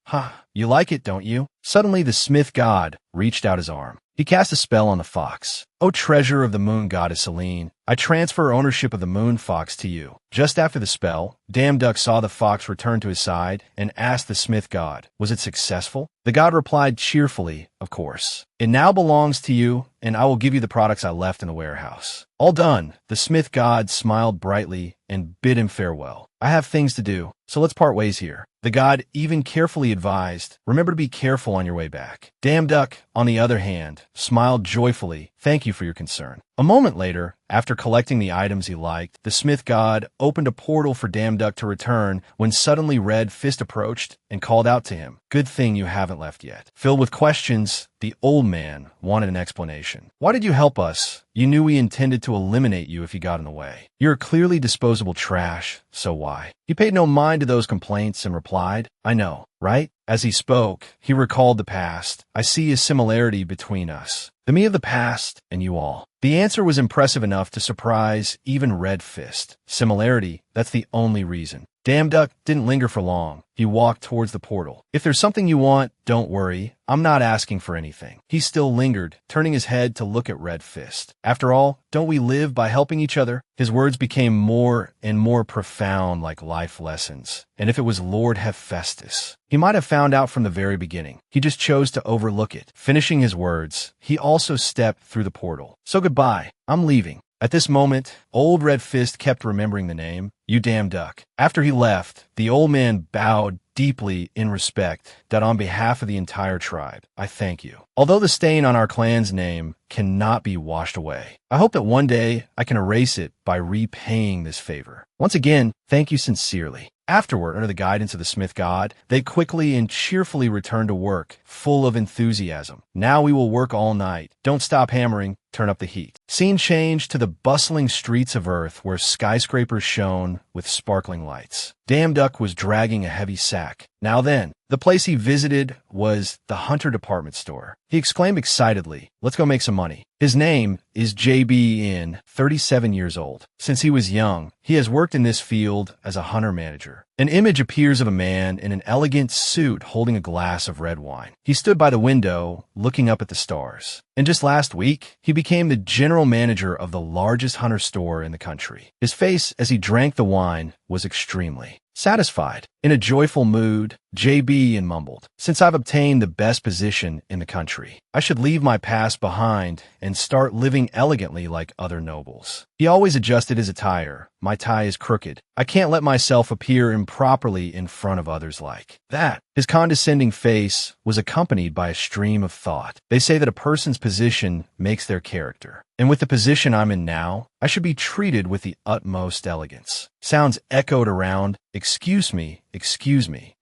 You like it, don't you? Suddenly the smith god reached out his arm. He cast a spell on the fox. O treasure of the moon goddess Selene, I transfer ownership of the moon fox to you. Just after the spell, Damduck saw the fox return to his side and asked the smith god, was it successful? The god replied cheerfully, of course. It now belongs to you, and I will give you the products I left in the warehouse. All done. The smith god smiled brightly and bid him farewell. I have things to do, so let's part ways here. The god even carefully advised, remember to be careful on your way back. Damduck, on the other hand, smiled joyfully, thank you for your concern. A moment later, after collecting the items he liked, the smith god opened a portal for Damduck to return when suddenly Red Fist approached and called out to him. Good thing you haven't left yet. Filled with questions, the old man wanted an explanation. Why did you help us? You knew we intended to eliminate you if you got in the way. You're clearly disposable trash, so why? He paid no mind to those complaints and replied, I know, right? As he spoke, he recalled the past. I see a similarity between us. The me of the past and you all. The answer was impressive enough to surprise even Red Fist. Similarity, that's the only reason. Damduck didn't linger for long. He walked towards the portal. If there's something you want, don't worry. I'm not asking for anything. He still lingered, turning his head to look at Red Fist. After all, don't we live by helping each other? His words became more and more profound like life lessons. And if it was Lord Hephaestus, he might have found out from the very beginning. He just chose to overlook it. Finishing his words, he also stepped through the portal. So goodbye. I'm leaving. At this moment, old Red Fist kept remembering the name, you damn duck. After he left, the old man bowed deeply in respect that on behalf of the entire tribe, I thank you. Although the stain on our clan's name cannot be washed away, I hope that one day I can erase it by repaying this favor. Once again, thank you sincerely. Afterward, under the guidance of the smith god, they quickly and cheerfully returned to work, full of enthusiasm. Now we will work all night. Don't stop hammering. Turn up the heat. Scene changed to the bustling streets of Earth where skyscrapers shone with sparkling lights. Damduck was dragging a heavy sack. Now then, the place he visited was the Hunter department store. He exclaimed excitedly, let's go make some money. His name is J.B. In, 37 years old. Since he was young, he has worked in this field as a hunter manager. An image appears of a man in an elegant suit holding a glass of red wine. He stood by the window, looking up at the stars. And just last week, he became the general manager of the largest hunter store in the country. His face, as he drank the wine, was extremely satisfied. In a joyful mood, J.B. In mumbled, since I've obtained the best position in the country, I should leave my past behind and start living elegantly like other nobles. He always adjusted his attire. My tie is crooked. I can't let myself appear improperly in front of others like that. His condescending face was accompanied by a stream of thought. They say that a person's position makes their character. And with the position I'm in now, I should be treated with the utmost elegance. Sounds echoed around, excuse me.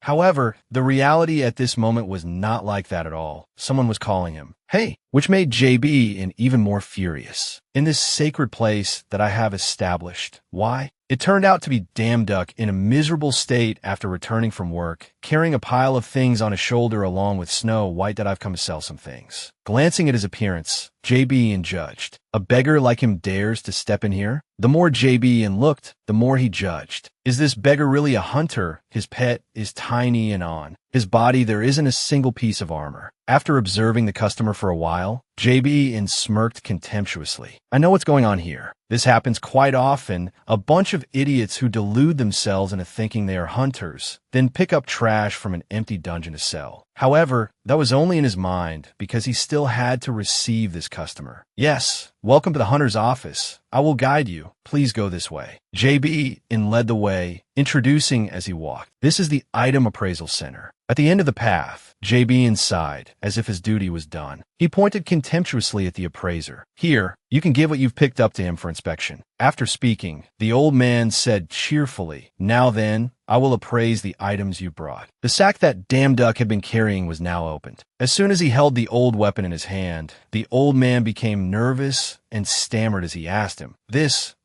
However, the reality at this moment was not like that at all. Someone was calling him, hey, which made J.B. In even more furious. In this sacred place that I have established. Why? It turned out to be Damduck in a miserable state after returning from work, carrying a pile of things on his shoulder along with Snow White that I've come to sell some things. Glancing at his appearance, J.B. In judged. A beggar like him dares to step in here? The more J.B. In looked, the more he judged. Is this beggar really a hunter? His pet is tiny and on his body there isn't a single piece of armor. After observing the customer for a while, J.B. In smirked contemptuously. I know what's going on here. This happens quite often. A bunch of idiots who delude themselves into thinking they are hunters, then pick up trash from an empty dungeon to sell. However, that was only in his mind because he still had to receive this customer. Yes, welcome to the hunter's office. I will guide you. Please go this way. J.B. In led the way, introducing as he walked. This is the item appraisal center. At the end of the path, J.B. In sighed, as if his duty was done. He pointed contemptuously at the appraiser. Here, you can give what you've picked up to him for inspection. After speaking, the old man said cheerfully, now then, I will appraise the items you brought. The sack that Damduck had been carrying was now opened. As soon as he held the old weapon in his hand, the old man became nervous and stammered as he asked him,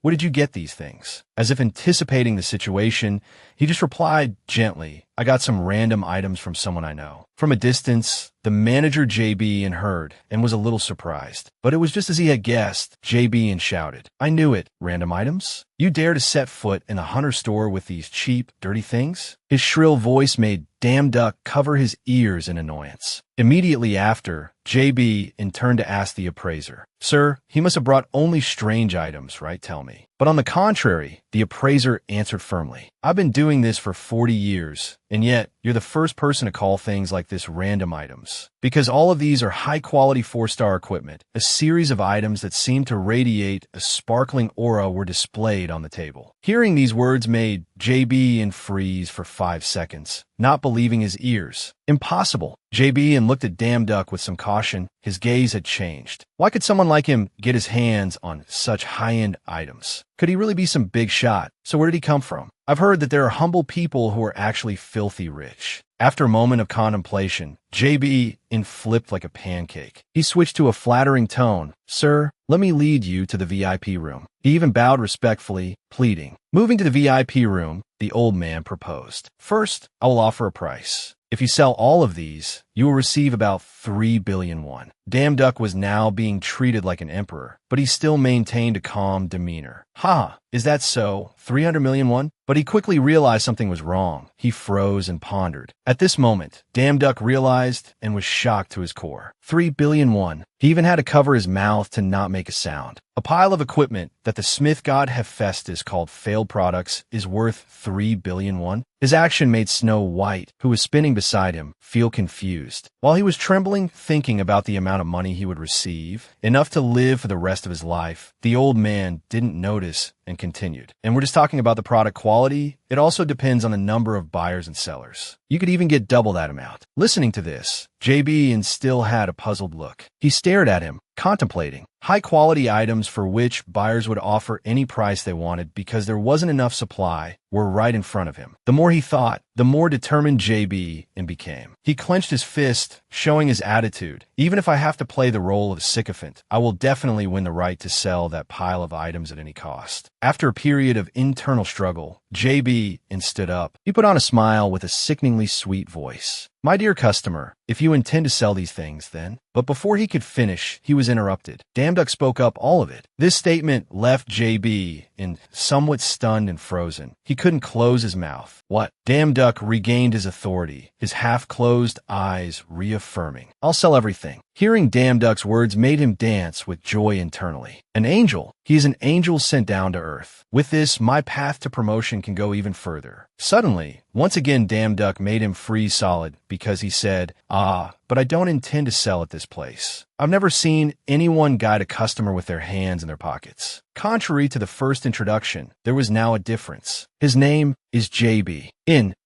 Where did you get these things? As if anticipating the situation, he just replied gently, I got some random items from someone I know. From a distance, the manager JB heard and was a little surprised. But it was just as he had guessed. JB shouted, I knew it. Random items? You dare to set foot in a hunter store with these cheap, dirty things? His shrill voice made Damn Duck cover his ears in annoyance. Immediately after, JB turned to ask the appraiser, Sir, he must have brought only strange items, right? Tell me. But on the contrary, the appraiser answered firmly, I've been doing this for 40 years, and yet you're the first person to call things like this random items. Because all of these are high-quality 4-star equipment. A series of items that seem to radiate a sparkling aura were displayed on the table. Hearing these words made JB freeze for 5 seconds, not believing his ears. Impossible. JB looked at Damn Duck with some caution. His gaze had changed. Why could someone like him get his hands on such high-end items? Could he really be some big shot? So where did he come from? I've heard that there are humble people who are actually filthy rich. After a moment of contemplation, JB flipped like a pancake. He switched to a flattering tone. Sir, let me lead you to the VIP room. He even bowed respectfully, pleading. Moving to the VIP room, the old man proposed. First, I will offer a price. If you sell all of these, you will receive about 3 billion won. Damn Duck was now being treated like an emperor, but he still maintained a calm demeanor. Ha, is that so? 300 million won? But he quickly realized something was wrong. He froze and pondered. At this moment, Damn Duck realized and was shocked to his core. 3 billion won. He even had to cover his mouth to not make a sound. A pile of equipment that the Smith god Hephaestus called failed products is worth 3 billion won. His action made Snow White, who was spinning beside him, feel confused. While he was trembling, thinking about the amount of money he would receive, enough to live for the rest of his life, the old man didn't notice and continued. And we're just talking about the product quality. It also depends on the number of buyers and sellers. You could even get double that amount. Listening to this, JB still had a puzzled look. He stared at him, contemplating. High-quality items for which buyers would offer any price they wanted because there wasn't enough supply were right in front of him. The more he thought, the more determined JB became. He clenched his fist, showing his attitude. Even if I have to play the role of a sycophant, I will definitely win the right to sell that pile of items at any cost. After a period of internal struggle, JB stood up. He put on a smile with a sickeningly sweet voice. My dear customer, if you intend to sell these things, then... But before he could finish, he was interrupted. Damn Duck spoke up all of it. This statement left JB somewhat stunned and frozen. He couldn't close his mouth. What? Damn Duck regained his authority, his half-closed eyes reaffirming. I'll sell everything. Hearing Damn Duck's words made him dance with joy internally. An angel. He is an angel sent down to earth. With this, my path to promotion can go even further. Suddenly, once again Damn Duck made him freeze solid because he said, but I don't intend to sell at this place. I've never seen anyone guide a customer with their hands in their pockets. Contrary to the first introduction, there was now a difference. His name is JB.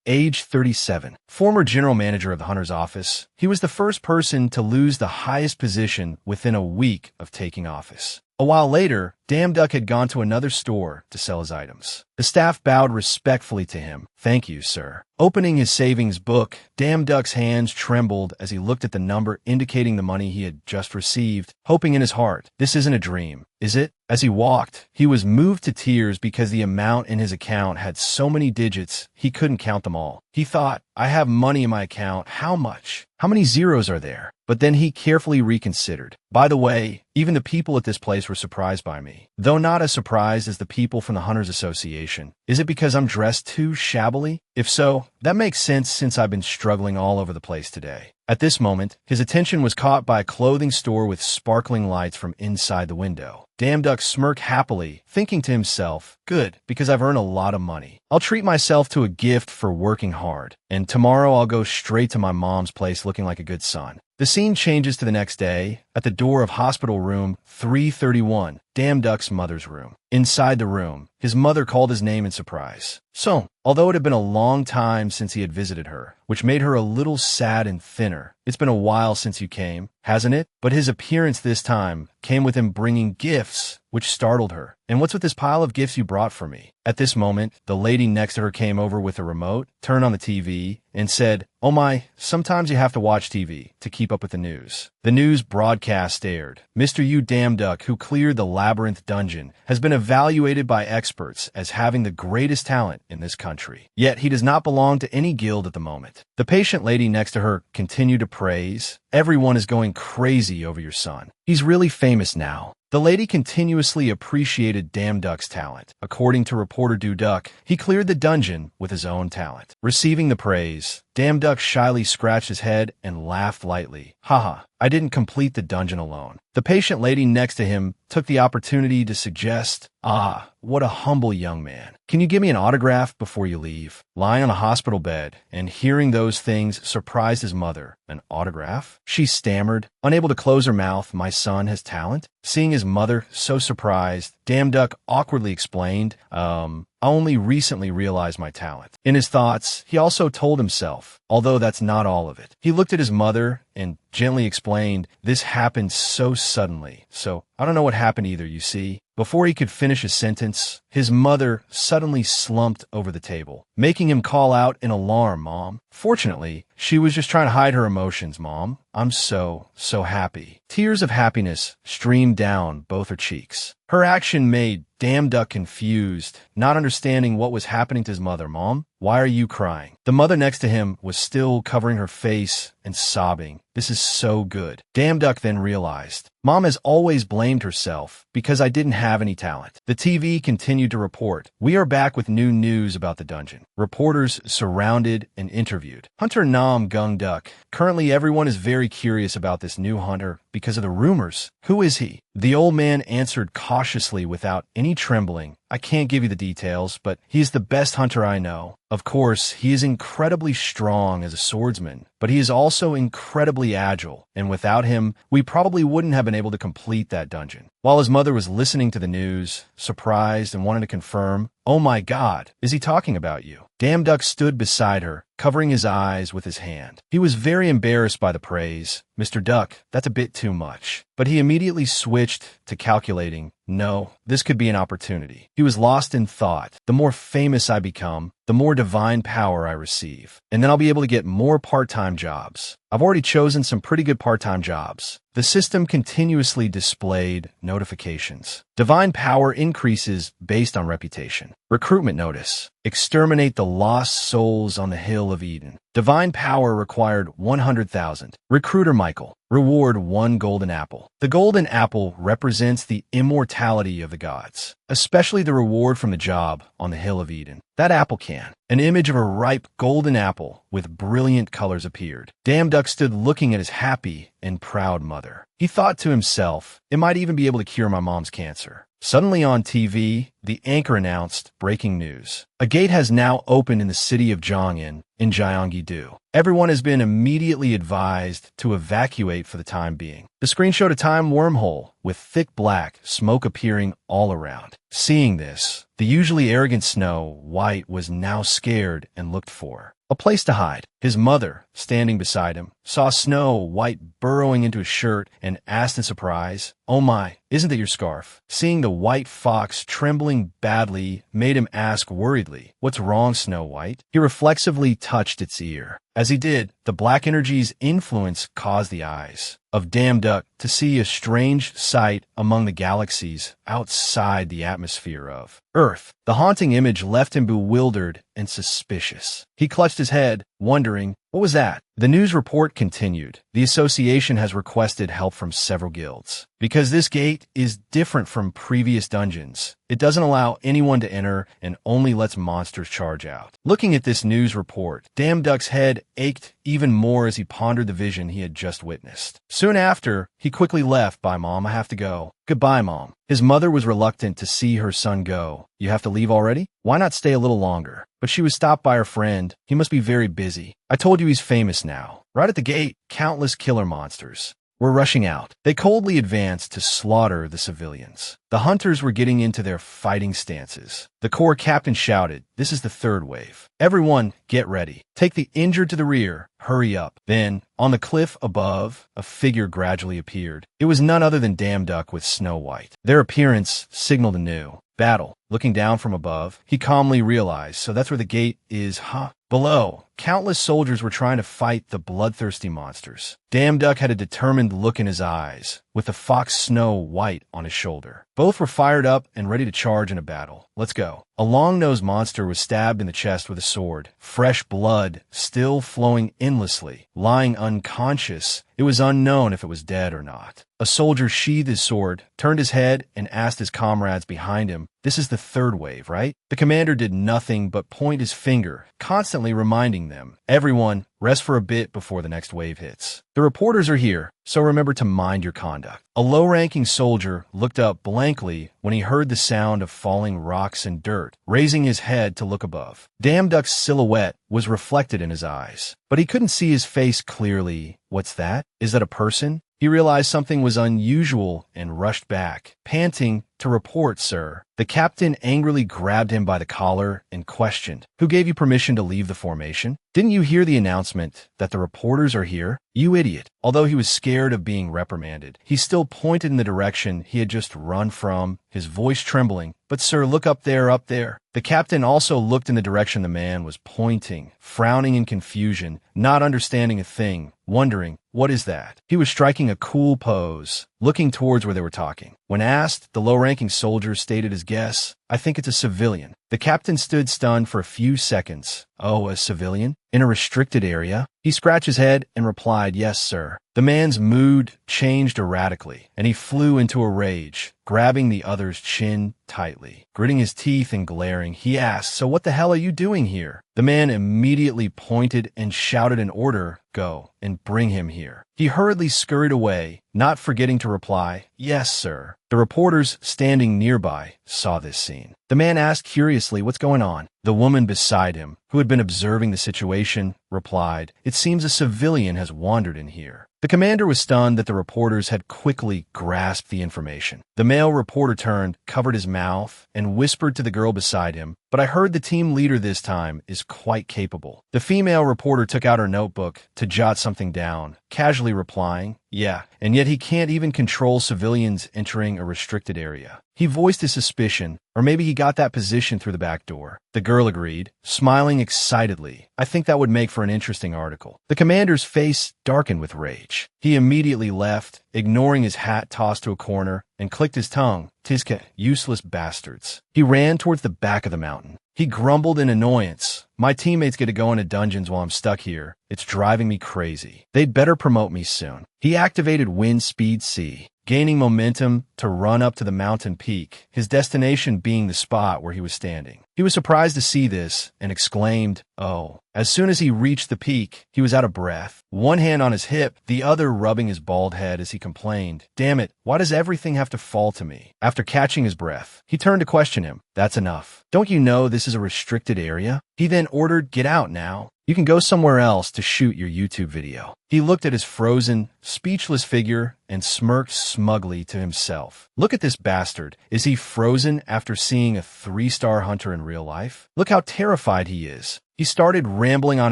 Age 37, former general manager of the Hunter's office, he was the first person to lose the highest position within a week of taking office. A while later, Damn Duck had gone to another store to sell his items. The staff bowed respectfully to him. Thank you, sir. Opening his savings book, Damn Duck's hands trembled as he looked at the number indicating the money he had just received, hoping in his heart, this isn't a dream, is it? As he walked, he was moved to tears because the amount in his account had so many digits, he couldn't count them all. He thought, I have money in my account. How much? How many zeros are there? But then he carefully reconsidered. By the way, even the people at this place were surprised by me, though not as surprised as the people from the Hunters Association. Is it because I'm dressed too shabbily? If so, that makes sense since I've been struggling all over the place today. At this moment, his attention was caught by a clothing store with sparkling lights from inside the window. Damn Duck smirked happily, thinking to himself, good, because I've earned a lot of money. I'll treat myself to a gift for working hard, and tomorrow I'll go straight to my mom's place looking like a good son. The scene changes to the next day, at the door of hospital room 331, Damn Duck's mother's room. Inside the room, his mother called his name in surprise. So, although it had been a long time since he had visited her, which made her a little sad and thinner, It's been a while since you came, hasn't it? But his appearance this time came with him bringing gifts, which startled her. And what's with this pile of gifts you brought for me? At this moment, the lady next to her came over with a remote, turned on the TV, and said, "Oh my, sometimes you have to watch TV to keep up with the news." The news broadcast aired. Mr. Yu Damn Duck, who cleared the labyrinth dungeon, has been evaluated by experts as having the greatest talent in this country. Yet he does not belong to any guild at the moment. The patient lady next to her continued to praise, "Everyone is going crazy over your son. He's really famous now." The lady continuously appreciated Damn Duck's talent. According to reporter Du Duck, he cleared the dungeon with his own talent. Receiving the praise, Damn Duck shyly scratched his head and laughed lightly. "Haha, I didn't complete the dungeon alone." The patient lady next to him took the opportunity to suggest, "Ah, what a humble young man. Can you give me an autograph before you leave?" Lying on a hospital bed and hearing those things surprised his mother. "An autograph?" She stammered, unable to close her mouth. "My son has talent?" Seeing his mother so surprised, Damn Duck awkwardly explained, I only recently realized my talent." In his thoughts, he also told himself, although that's not all of it. He looked at his mother and gently explained, "This happened so suddenly, so I don't know what happened either, you see." Before he could finish his sentence, his mother suddenly slumped over the table, making him call out in alarm, "Mom." Fortunately, she was just trying to hide her emotions. "Mom, I'm so happy." Tears of happiness streamed down both her cheeks. Her action made Damn Duck confused, not understanding what was happening to his mother. "Mom, why are you crying?" The mother next to him was still covering her face and sobbing. "This is so good." Damn Duck then realized, Mom has always blamed herself because I didn't have any talent. The TV continued to report, "We are back with new news about the dungeon." Reporters surrounded and interviewed Hunter Nam Gung Duck. Currently, everyone is very curious about this new hunter because of the rumors. "Who is he?" The old man answered cautiously without any trembling, "I can't give you the details, but he's the best hunter I know. Of course, he is incredibly strong as a swordsman, but he is also incredibly agile, and without him, we probably wouldn't have been able to complete that dungeon." While his mother was listening to the news, surprised and wanted to confirm, "Oh my God, is he talking about you?" Damn Duck stood beside her, covering his eyes with his hand. He was very embarrassed by the praise. "Mr. Duck, that's a bit too much." But he immediately switched to calculating, "No, this could be an opportunity." He was lost in thought. "The more famous I become, the more divine power I receive. And then I'll be able to get more part-time jobs. I've already chosen some pretty good part-time jobs." The system continuously displayed notifications. Divine power increases based on reputation. Recruitment notice. Exterminate the lost souls on the Hill of Eden. Divine power required 100,000. Recruiter Michael. Reward 1 golden apple. The golden apple represents the immortality of the gods, especially the reward from the job on the Hill of Eden. That apple can. An image of a ripe golden apple with brilliant colors appeared. Damn Duck stood looking at his happy and proud mother. He thought to himself, "It might even be able to cure my mom's cancer." Suddenly on TV, the anchor announced breaking news. A gate has now opened in the city of Zhongin in Gyeonggi-do. Everyone has been immediately advised to evacuate for the time being. The screen showed a time wormhole with thick black smoke appearing all around. Seeing this, the usually arrogant Snow White was now scared and looked for a place to hide. His mother, standing beside him, saw Snow White burrowing into his shirt and asked in surprise, "Oh my, isn't that your scarf?" Seeing the white fox trembling badly made him ask worriedly, "What's wrong, Snow White?" He reflexively touched its ear. As he did, the black energy's influence caused the eyes of Damn Duck to see a strange sight among the galaxies outside the atmosphere of Earth. The haunting image left him bewildered and suspicious. He clutched his head, wondering, what was that? The news report continued. The association has requested help from several guilds. Because this gate is different from previous dungeons, it doesn't allow anyone to enter and only lets monsters charge out. Looking at this news report, Damn Duck's head ached even more as he pondered the vision he had just witnessed. Soon after, he quickly left. "Bye, Mom, I have to go." "Goodbye, Mom." His mother was reluctant to see her son go. "You have to leave already? Why not stay a little longer?" But she was stopped by her friend. "He must be very busy. I told you he's famous now." Right at the gate, countless killer monsters were rushing out. They coldly advanced to slaughter the civilians. The hunters were getting into their fighting stances. The Corps captain shouted, "This is the third wave. Everyone, get ready. Take the injured to the rear. Hurry up." Then, on the cliff above, a figure gradually appeared. It was none other than Duck with Snow White. Their appearance signaled a new battle. Looking down from above, he calmly realized, so that's where the gate is, huh? Below, countless soldiers were trying to fight the bloodthirsty monsters. Duck had a determined look in his eyes, with the fox Snow White on his shoulder. Both were fired up and ready to charge in a battle. Let's go. A long-nosed monster was stabbed in the chest with a sword, fresh blood still flowing endlessly. Lying unconscious, it was unknown if it was dead or not. A soldier sheathed his sword, turned his head, and asked his comrades behind him, "This is the third wave, right?" The commander did nothing but point his finger, constantly reminding them, "Everyone, rest for a bit before the next wave hits. The reporters are here, so remember to mind your conduct." A low-ranking soldier looked up blankly when he heard the sound of falling rocks and dirt, raising his head to look above. Duck's silhouette was reflected in his eyes, but he couldn't see his face clearly. "What's that? Is that a person?" He realized something was unusual and rushed back, panting, "To report, sir." The captain angrily grabbed him by the collar and questioned, "Who gave you permission to leave the formation? Didn't you hear the announcement that the reporters are here? You idiot." Although he was scared of being reprimanded, he still pointed in the direction he had just run from, his voice trembling. "But sir, look up there, up there." The captain also looked in the direction the man was pointing, frowning in confusion, not understanding a thing, wondering, "What is that?" He was striking a cool pose, looking towards where they were talking. When asked, the low-ranking soldier stated his guess, "I think it's a civilian." The captain stood stunned for a few seconds. "Oh, a civilian? In a restricted area?" He scratched his head and replied, "Yes, sir." The man's mood changed erratically, and he flew into a rage, grabbing the other's chin tightly. Gritting his teeth and glaring, he asked, "So what the hell are you doing here?" The man immediately pointed and shouted an order, "Go and bring him here." He hurriedly scurried away, not forgetting to reply, "Yes, sir." The reporters standing nearby saw this scene. The man asked curiously, "What's going on?" The woman beside him, who had been observing the situation, replied, "It seems a civilian has wandered in here." The commander was stunned that the reporters had quickly grasped the information. The male reporter turned, covered his mouth, and whispered to the girl beside him, "But I heard the team leader this time is quite capable." The female reporter took out her notebook to jot something down, casually replying, "Yeah, and yet he can't even control civilians entering a restricted area." He voiced his suspicion, or maybe he got that position through the back door. The girl agreed, smiling excitedly. "I think that would make for an interesting article." The commander's face darkened with rage. He immediately left, ignoring his hat tossed to a corner, and clicked his tongue. "Tizka, useless bastards." He ran towards the back of the mountain. He grumbled in annoyance. "My teammates get to go into dungeons while I'm stuck here. It's driving me crazy. They'd better promote me soon." He activated Wind Speed C, gaining momentum to run up to the mountain peak, his destination being the spot where he was standing. He was surprised to see this and exclaimed, "Oh." As soon as he reached the peak, he was out of breath, one hand on his hip, the other rubbing his bald head as he complained, "Damn it, why does everything have to fall to me?" After catching his breath, he turned to question him. "That's enough. Don't you know this is a restricted area?" He then ordered, "Get out now. You can go somewhere else to shoot your YouTube video." He looked at his frozen, speechless figure and smirked smugly to himself. "Look at this bastard. Is he frozen after seeing a 3-star hunter in real life? Look how terrified he is." He started rambling on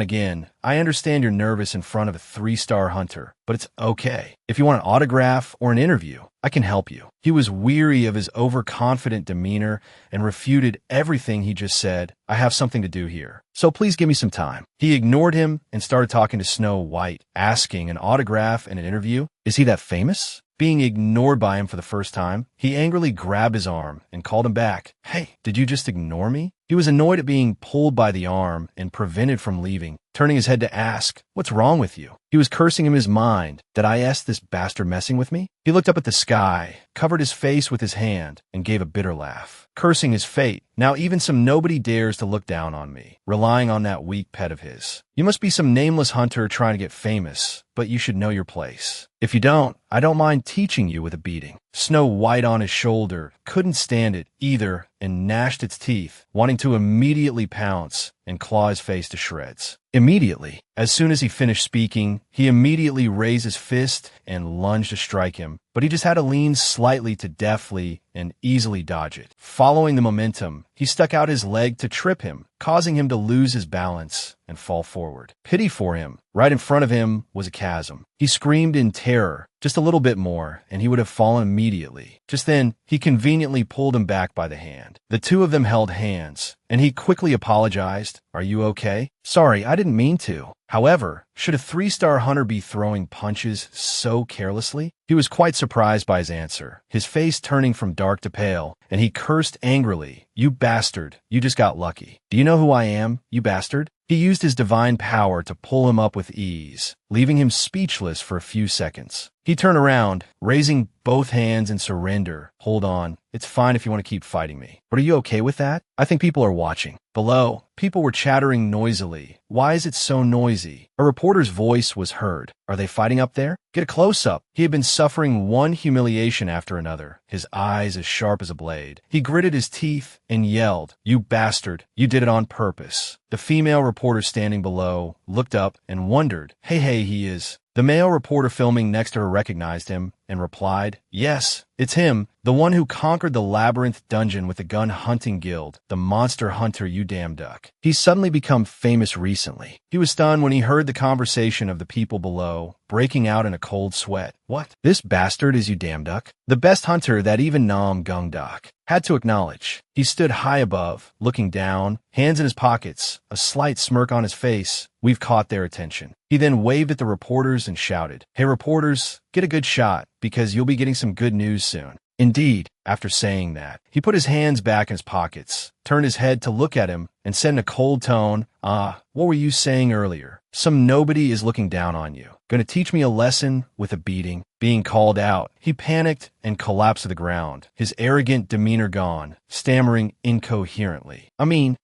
again. "I understand you're nervous in front of a 3-star hunter, but it's okay. If you want an autograph or an interview, I can help you." He was weary of his overconfident demeanor and refuted everything he just said. "I have something to do here, so please give me some time." He ignored him and started talking to Snow White, asking an autograph and an interview. Is he that famous? Being ignored by him for the first time, he angrily grabbed his arm and called him back. "Hey, did you just ignore me?" He was annoyed at being pulled by the arm and prevented from leaving, turning his head to ask, "What's wrong with you?" He was cursing in his mind. Did I ask this bastard messing with me? He looked up at the sky, covered his face with his hand, and gave a bitter laugh, cursing his fate. Now even some nobody dares to look down on me, relying on that weak pet of his. You must be some nameless hunter trying to get famous, but you should know your place. If you don't, I don't mind teaching you with a beating. Snow White on his shoulder couldn't stand it either and gnashed its teeth, wanting to immediately pounce, and claw his face to shreds. Immediately, as soon as he finished speaking, he immediately raised his fist and lunged to strike him, but he just had to lean slightly to deftly and easily dodge it. Following the momentum, he stuck out his leg to trip him, causing him to lose his balance and fall forward. Pity for him. Right in front of him was a chasm. He screamed in terror, just a little bit more, and he would have fallen immediately. Just then, he conveniently pulled him back by the hand. The two of them held hands, and he quickly apologized. "Are you okay?" "Sorry, I didn't mean to." However, should a 3-star hunter be throwing punches so carelessly? He was quite surprised by his answer, his face turning from dark to pale, and he cursed angrily. "You bastard, you just got lucky. Do you know who I am, you bastard?" He used his divine power to pull him up with ease, leaving him speechless for a few seconds. He turned around, raising both hands in surrender. "Hold on. It's fine if you want to keep fighting me. But are you okay with that? I think people are watching." Below, people were chattering noisily. "Why is it so noisy?" A reporter's voice was heard. "Are they fighting up there? Get a close-up." He had been suffering one humiliation after another, his eyes as sharp as a blade. He gritted his teeth and yelled, "You bastard, you did it on purpose." The female reporter standing below looked up and wondered, Hey, he is. The male reporter filming next to her recognized him and replied, "Yes, it's him, the one who conquered the labyrinth dungeon with the gun hunting guild, the monster hunter, you damn duck." He's suddenly become famous recently. He was stunned when he heard the conversation of the people below, breaking out in a cold sweat. "What? This bastard is you damn duck?" The best hunter that even Nam Gung Dak had to acknowledge. He stood high above, looking down, hands in his pockets, a slight smirk on his face. We've caught their attention. He then waved at the reporters and shouted, "Hey reporters, get a good shot, because you'll be getting some good news soon." Indeed, after saying that, he put his hands back in his pockets, turned his head to look at him, and said in a cold tone, What were you saying earlier? Some nobody is looking down on you. Gonna teach me a lesson with a beating?" Being called out, he panicked and collapsed to the ground, his arrogant demeanor gone, stammering incoherently.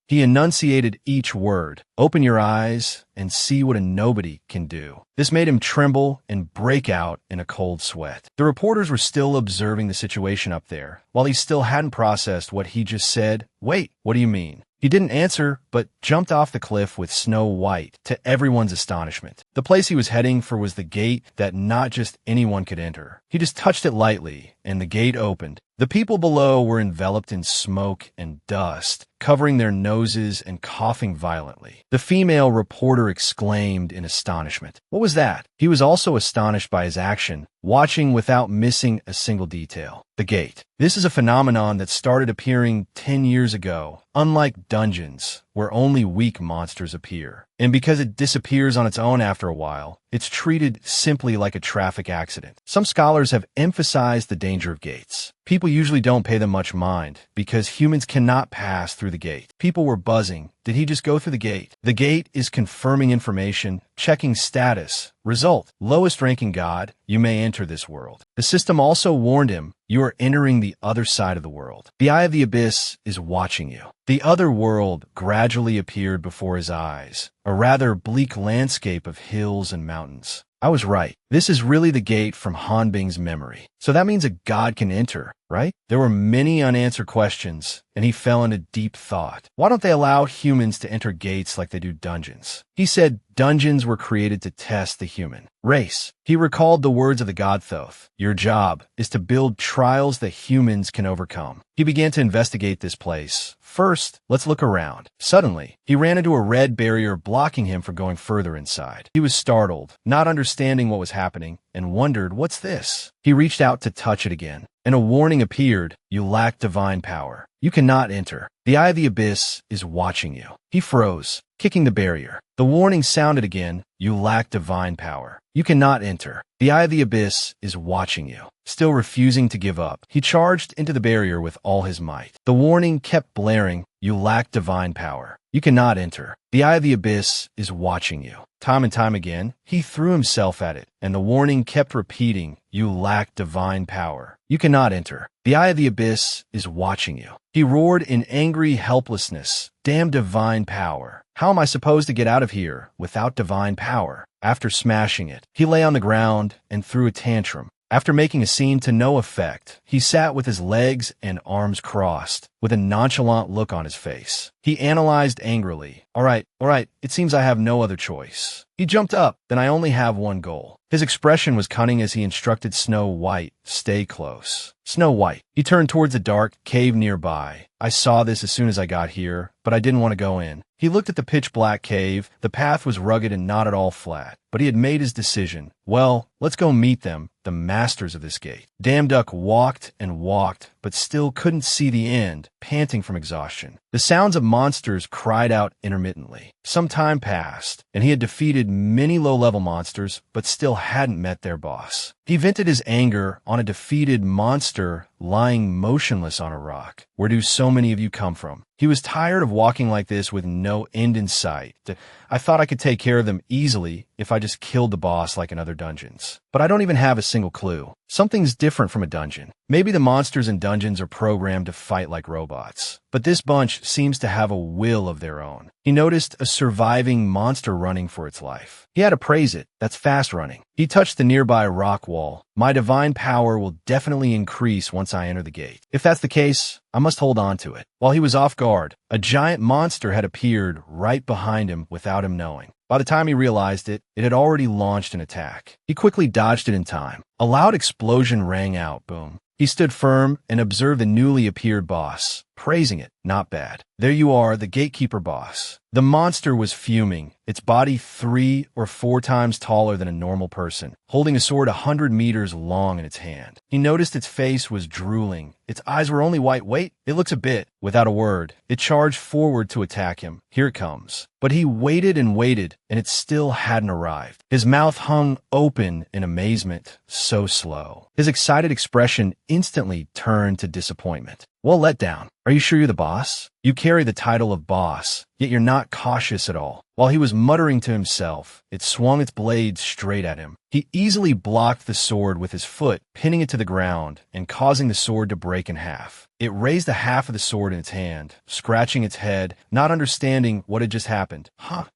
He enunciated each word. "Open your eyes and see what a nobody can do." This made him tremble and break out in a cold sweat. The reporters were still observing the situation up there, while he still hadn't processed what he just said. "Wait, what do you mean?" He didn't answer, but jumped off the cliff with Snow White, to everyone's astonishment. The place he was heading for was the gate that not just anyone could enter. He just touched it lightly, and the gate opened. The people below were enveloped in smoke and dust, covering their noses and coughing violently. The female reporter exclaimed in astonishment. What was that? He was also astonished by his action, watching without missing a single detail. The gate. This is a phenomenon that started appearing 10 years ago, unlike dungeons, where only weak monsters appear. And because it disappears on its own after a while, it's treated simply like a traffic accident. Some scholars have emphasized the danger of gates. People usually don't pay them much mind, because humans cannot pass through the gate. People were buzzing. Did he just go through the gate? The gate is confirming information, checking status. Result: lowest ranking god, you may enter this world. The system also warned him, you are entering the other side of the world. The eye of the abyss is watching you. The other world gradually appeared before his eyes, a rather bleak landscape of hills and mountains. I was right. This is really the gate from Hanbing's memory. So that means a god can enter, right? There were many unanswered questions, and he fell into deep thought. Why don't they allow humans to enter gates like they do dungeons? He said dungeons were created to test the human race. He recalled the words of the god Thoth. Your job is to build trials that humans can overcome. He began to investigate this place. First, let's look around. Suddenly, he ran into a red barrier blocking him from going further inside. He was startled, not understanding what was happening, and wondered, what's this? He reached out to touch it again, and a warning appeared. You lack divine power. You cannot enter. The eye of the abyss is watching you. He froze, kicking the barrier. The warning sounded again. You lack divine power. You cannot enter. The eye of the abyss is watching you. Still refusing to give up, he charged into the barrier with all his might. The warning kept blaring. You lack divine power. You cannot enter. The eye of the abyss is watching you. Time and time again, he threw himself at it, and the warning kept repeating, you lack divine power. You cannot enter. The eye of the abyss is watching you. He roared in angry helplessness. Damn divine power. How am I supposed to get out of here without divine power? After smashing it, he lay on the ground and threw a tantrum. After making a scene to no effect, he sat with his legs and arms crossed, with a nonchalant look on his face. He analyzed angrily. All right, it seems I have no other choice. He jumped up. Then I only have one goal. His expression was cunning as he instructed Snow White, stay close. Snow White. He turned towards a dark cave nearby. I saw this as soon as I got here, but I didn't want to go in. He looked at the pitch-black cave. The path was rugged and not at all flat, but he had made his decision. Well, let's go meet them, the masters of this gate. Damduck walked and walked, but still couldn't see the end, panting from exhaustion. The sounds of monsters cried out intermittently. Some time passed, and he had defeated many low-level monsters, but still hadn't met their boss. He vented his anger on a defeated monster lying motionless on a rock. Where do so many of you come from? He was tired of walking like this with no end in sight. I thought I could take care of them easily if I just killed the boss like in other dungeons. But I don't even have a single clue. Something's different from a dungeon. Maybe the monsters in dungeons are programmed to fight like robots. But this bunch seems to have a will of their own. He noticed a surviving monster running for its life. He had to praise it. That's fast running. He touched the nearby rock wall. My divine power will definitely increase once I enter the gate. If that's the case, I must hold on to it. While he was off guard, a giant monster had appeared right behind him without him knowing. By the time he realized it, it had already launched an attack. He quickly dodged it in time. A loud explosion rang out, boom. He stood firm and observed the newly appeared boss, praising it. Not bad. There you are, the gatekeeper boss. The monster was fuming, its body 3 or 4 times taller than a normal person, holding a sword 100 meters long in its hand. He noticed its face was drooling. Its eyes were only white. Wait, it looks a bit. Without a word, it charged forward to attack him. Here it comes. But he waited and waited, and it still hadn't arrived. His mouth hung open in amazement, so slow. His excited expression instantly turned to disappointment. Well, let down. Are you sure you're the boss? You carry the title of boss, yet you're not cautious at all. While he was muttering to himself, it swung its blade straight at him. He easily blocked the sword with his foot, pinning it to the ground and causing the sword to break in half. It raised the half of the sword in its hand, scratching its head, not understanding what had just happened.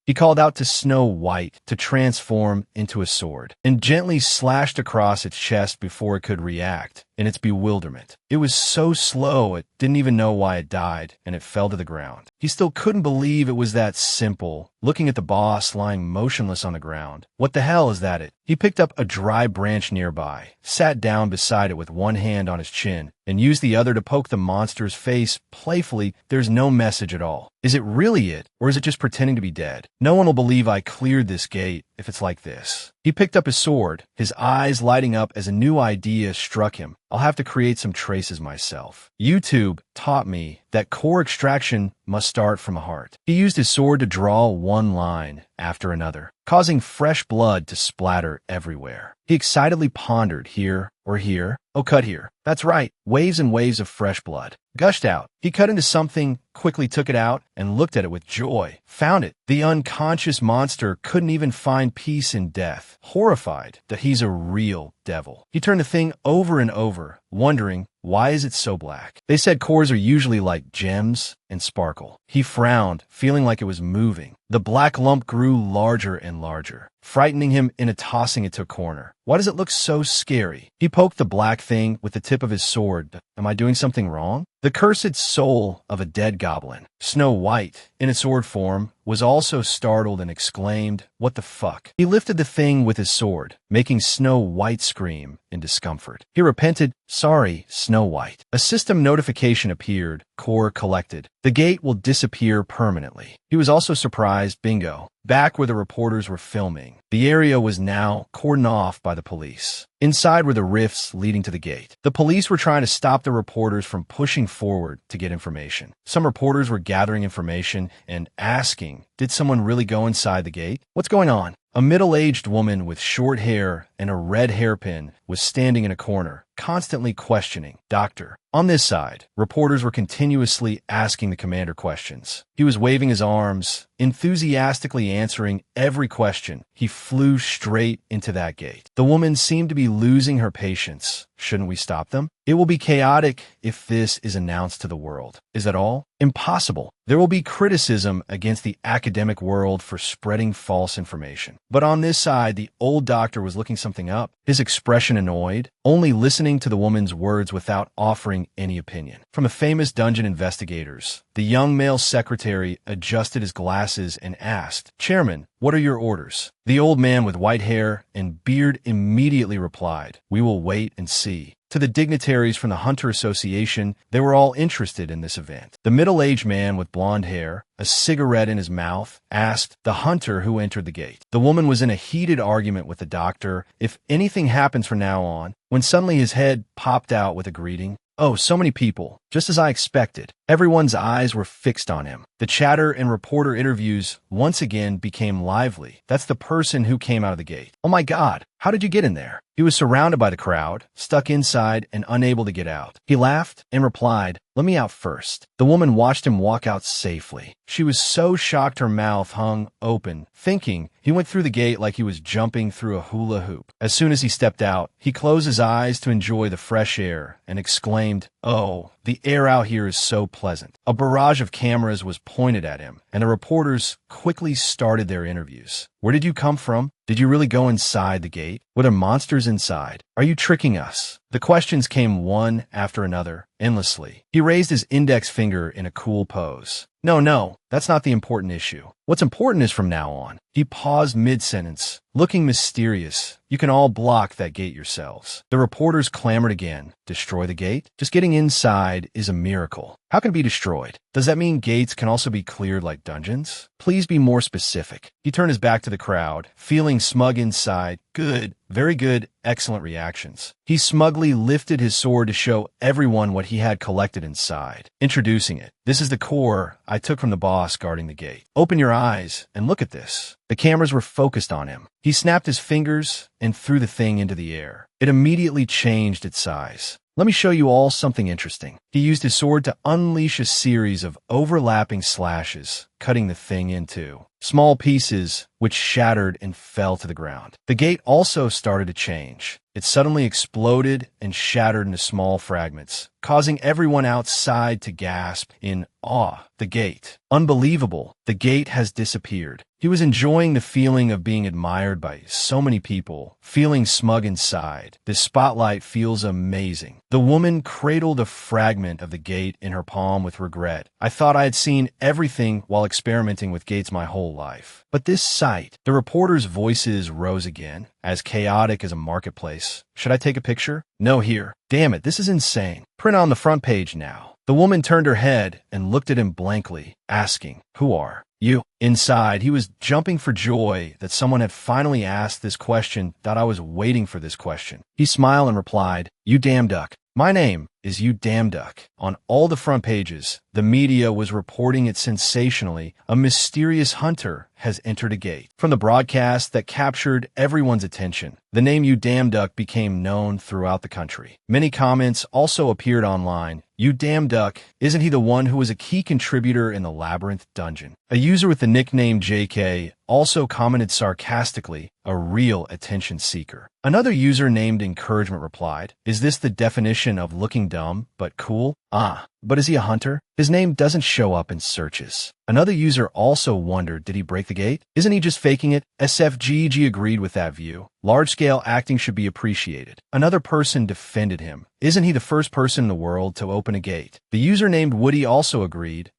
He called out to Snow White to transform into a sword, and gently slashed across its chest before it could react. In its bewilderment, it was so slow it didn't even know why it died, and it fell to the ground. He still couldn't believe it was that simple, looking at the boss lying motionless on the ground. What the hell is that? He picked up a dry branch nearby, sat down beside it with one hand on his chin, and used the other to poke the monster's face playfully. There's no message at all. Is it really it, or is it just pretending to be dead? No one will believe I cleared this gate if it's like this. He picked up his sword, his eyes lighting up as a new idea struck him. I'll have to create some traces myself. YouTube taught me that core extraction must start from a heart. He used his sword to draw one line after another, causing fresh blood to splatter everywhere. He excitedly pondered, here or here. Oh, cut here. That's right. Waves and waves of fresh blood gushed out. He cut into something, quickly took it out, and looked at it with joy. Found it. The unconscious monster couldn't even find peace in death, horrified that he's a real devil. He turned the thing over and over, wondering, why is it so black? They said cores are usually like gems and sparkle. He frowned, feeling like it was moving. The black lump grew larger and larger, frightening him into tossing it to a corner. Why does it look so scary? He poked the black thing with the tip of his sword. Am I doing something wrong? The cursed soul of a dead goblin, Snow White, in its sword form, was also startled and exclaimed, what the fuck? He lifted the thing with his sword, making Snow White scream in discomfort. He repented, sorry, Snow White. A system notification appeared, core collected. The gate will disappear permanently. He was also surprised, bingo, back where the reporters were filming. The area was now cordoned off by the police. Inside were the rifts leading to the gate. The police were trying to stop the reporters from pushing forward to get information. Some reporters were gathering information and asking, did someone really go inside the gate? What's going on? A middle-aged woman with short hair and a red hairpin was standing in a corner, constantly questioning. Doctor. On this side, reporters were continuously asking the commander questions. He was waving his arms, enthusiastically answering every question. He flew straight into that gate. The woman seemed to be losing her patience. Shouldn't we stop them? It will be chaotic if this is announced to the world. Is that all? Impossible. There will be criticism against the academic world for spreading false information. But on this side, the old doctor was looking something up, his expression annoyed. only listening to the woman's words without offering any opinion. From the famous dungeon investigators, the young male secretary adjusted his glasses and asked, "Chairman, what are your orders?" The old man with white hair and beard immediately replied, "We will wait and see." To the dignitaries from the Hunter Association, they were all interested in this event. The middle-aged man with blonde hair, a cigarette in his mouth, asked the hunter who entered the gate. The woman was in a heated argument with the doctor if anything happens from now on, when suddenly his head popped out with a greeting. "Oh, so many people, just as I expected." Everyone's eyes were fixed on him. The chatter and reporter interviews once again became lively. "That's the person who came out of the gate. Oh my God, how did you get in there?" He was surrounded by the crowd, stuck inside and unable to get out. He laughed and replied, "Let me out first." The woman watched him walk out safely. She was so shocked her mouth hung open, thinking he went through the gate like he was jumping through a hula hoop. As soon as he stepped out, he closed his eyes to enjoy the fresh air and exclaimed, "Oh, the air out here is so pleasant." A barrage of cameras was pointed at him, and the reporters quickly started their interviews. "Where did you come from? Did you really go inside the gate? Were there monsters inside? Are you tricking us?" The questions came one after another, endlessly. He raised his index finger in a cool pose. No, that's not the important issue. What's important is from now on." He paused mid-sentence, looking mysterious. "You can all block that gate yourselves." The reporters clamored again. "Destroy the gate? Just getting inside is a miracle. How can it be destroyed? Does that mean gates can also be cleared like dungeons? Please be more specific." He turned his back to the crowd, feeling smug inside. "Good, very good, excellent reactions." He smugly lifted his sword to show everyone what he had collected inside, introducing it. "This is the core I took from the boss guarding the gate. Open your eyes and look at this." The cameras were focused on him. He snapped his fingers and threw the thing into the air. It immediately changed its size. "Let me show you all something interesting." He used his sword to unleash a series of overlapping slashes, cutting the thing into small pieces, which shattered and fell to the ground. The gate also started to change. It suddenly exploded and shattered into small fragments, causing everyone outside to gasp in awe. The gate. Unbelievable. The gate has disappeared. He was enjoying the feeling of being admired by so many people, feeling smug inside. This spotlight feels amazing. The woman cradled a fragment of the gate in her palm with regret. "I thought I had seen everything while experimenting with gates my whole life. But this sight." The reporters' voices rose again, as chaotic as a marketplace. "Should I take a picture?" "No, here." "Damn it, this is insane. Print on the front page now." The woman turned her head and looked at him blankly, asking, "Who are you?" Inside, he was jumping for joy that someone had finally asked this question, that I was waiting for this question. He smiled and replied, "You damn duck. My name is You Damn Duck." On all the front pages, the media was reporting it sensationally. A mysterious hunter has entered a gate. From the broadcast that captured everyone's attention, the name You Damn Duck became known throughout the country. Many comments also appeared online. "You damn duck, isn't he the one who was a key contributor in the Labyrinth dungeon?" A user with the nickname JK also commented sarcastically, "A real attention seeker." Another user named Encouragement replied, "Is this the definition of looking dumb but cool? Ah, but is he a hunter? His name doesn't show up in searches." Another user also wondered, did he break the gate? Isn't he just faking it? SFGG agreed with that view. Large-scale acting should be appreciated. Another person defended him. Isn't he the first person in the world to open a gate? The user named Woody also agreed.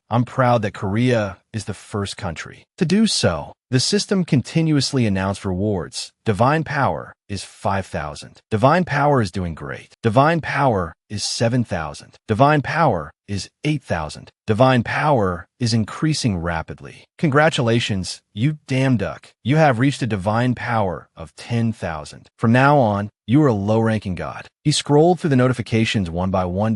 I'm proud that Korea is the first country to do so. The system continuously announced rewards. Divine Power is 5,000. Divine Power is doing great. Divine Power is 7,000. Divine Power is 8,000. Divine Power is increasing rapidly. Congratulations, You Damn Duck. You have reached a divine power of 10,000. From now on, you are a low-ranking god. He scrolled through the notifications one by one.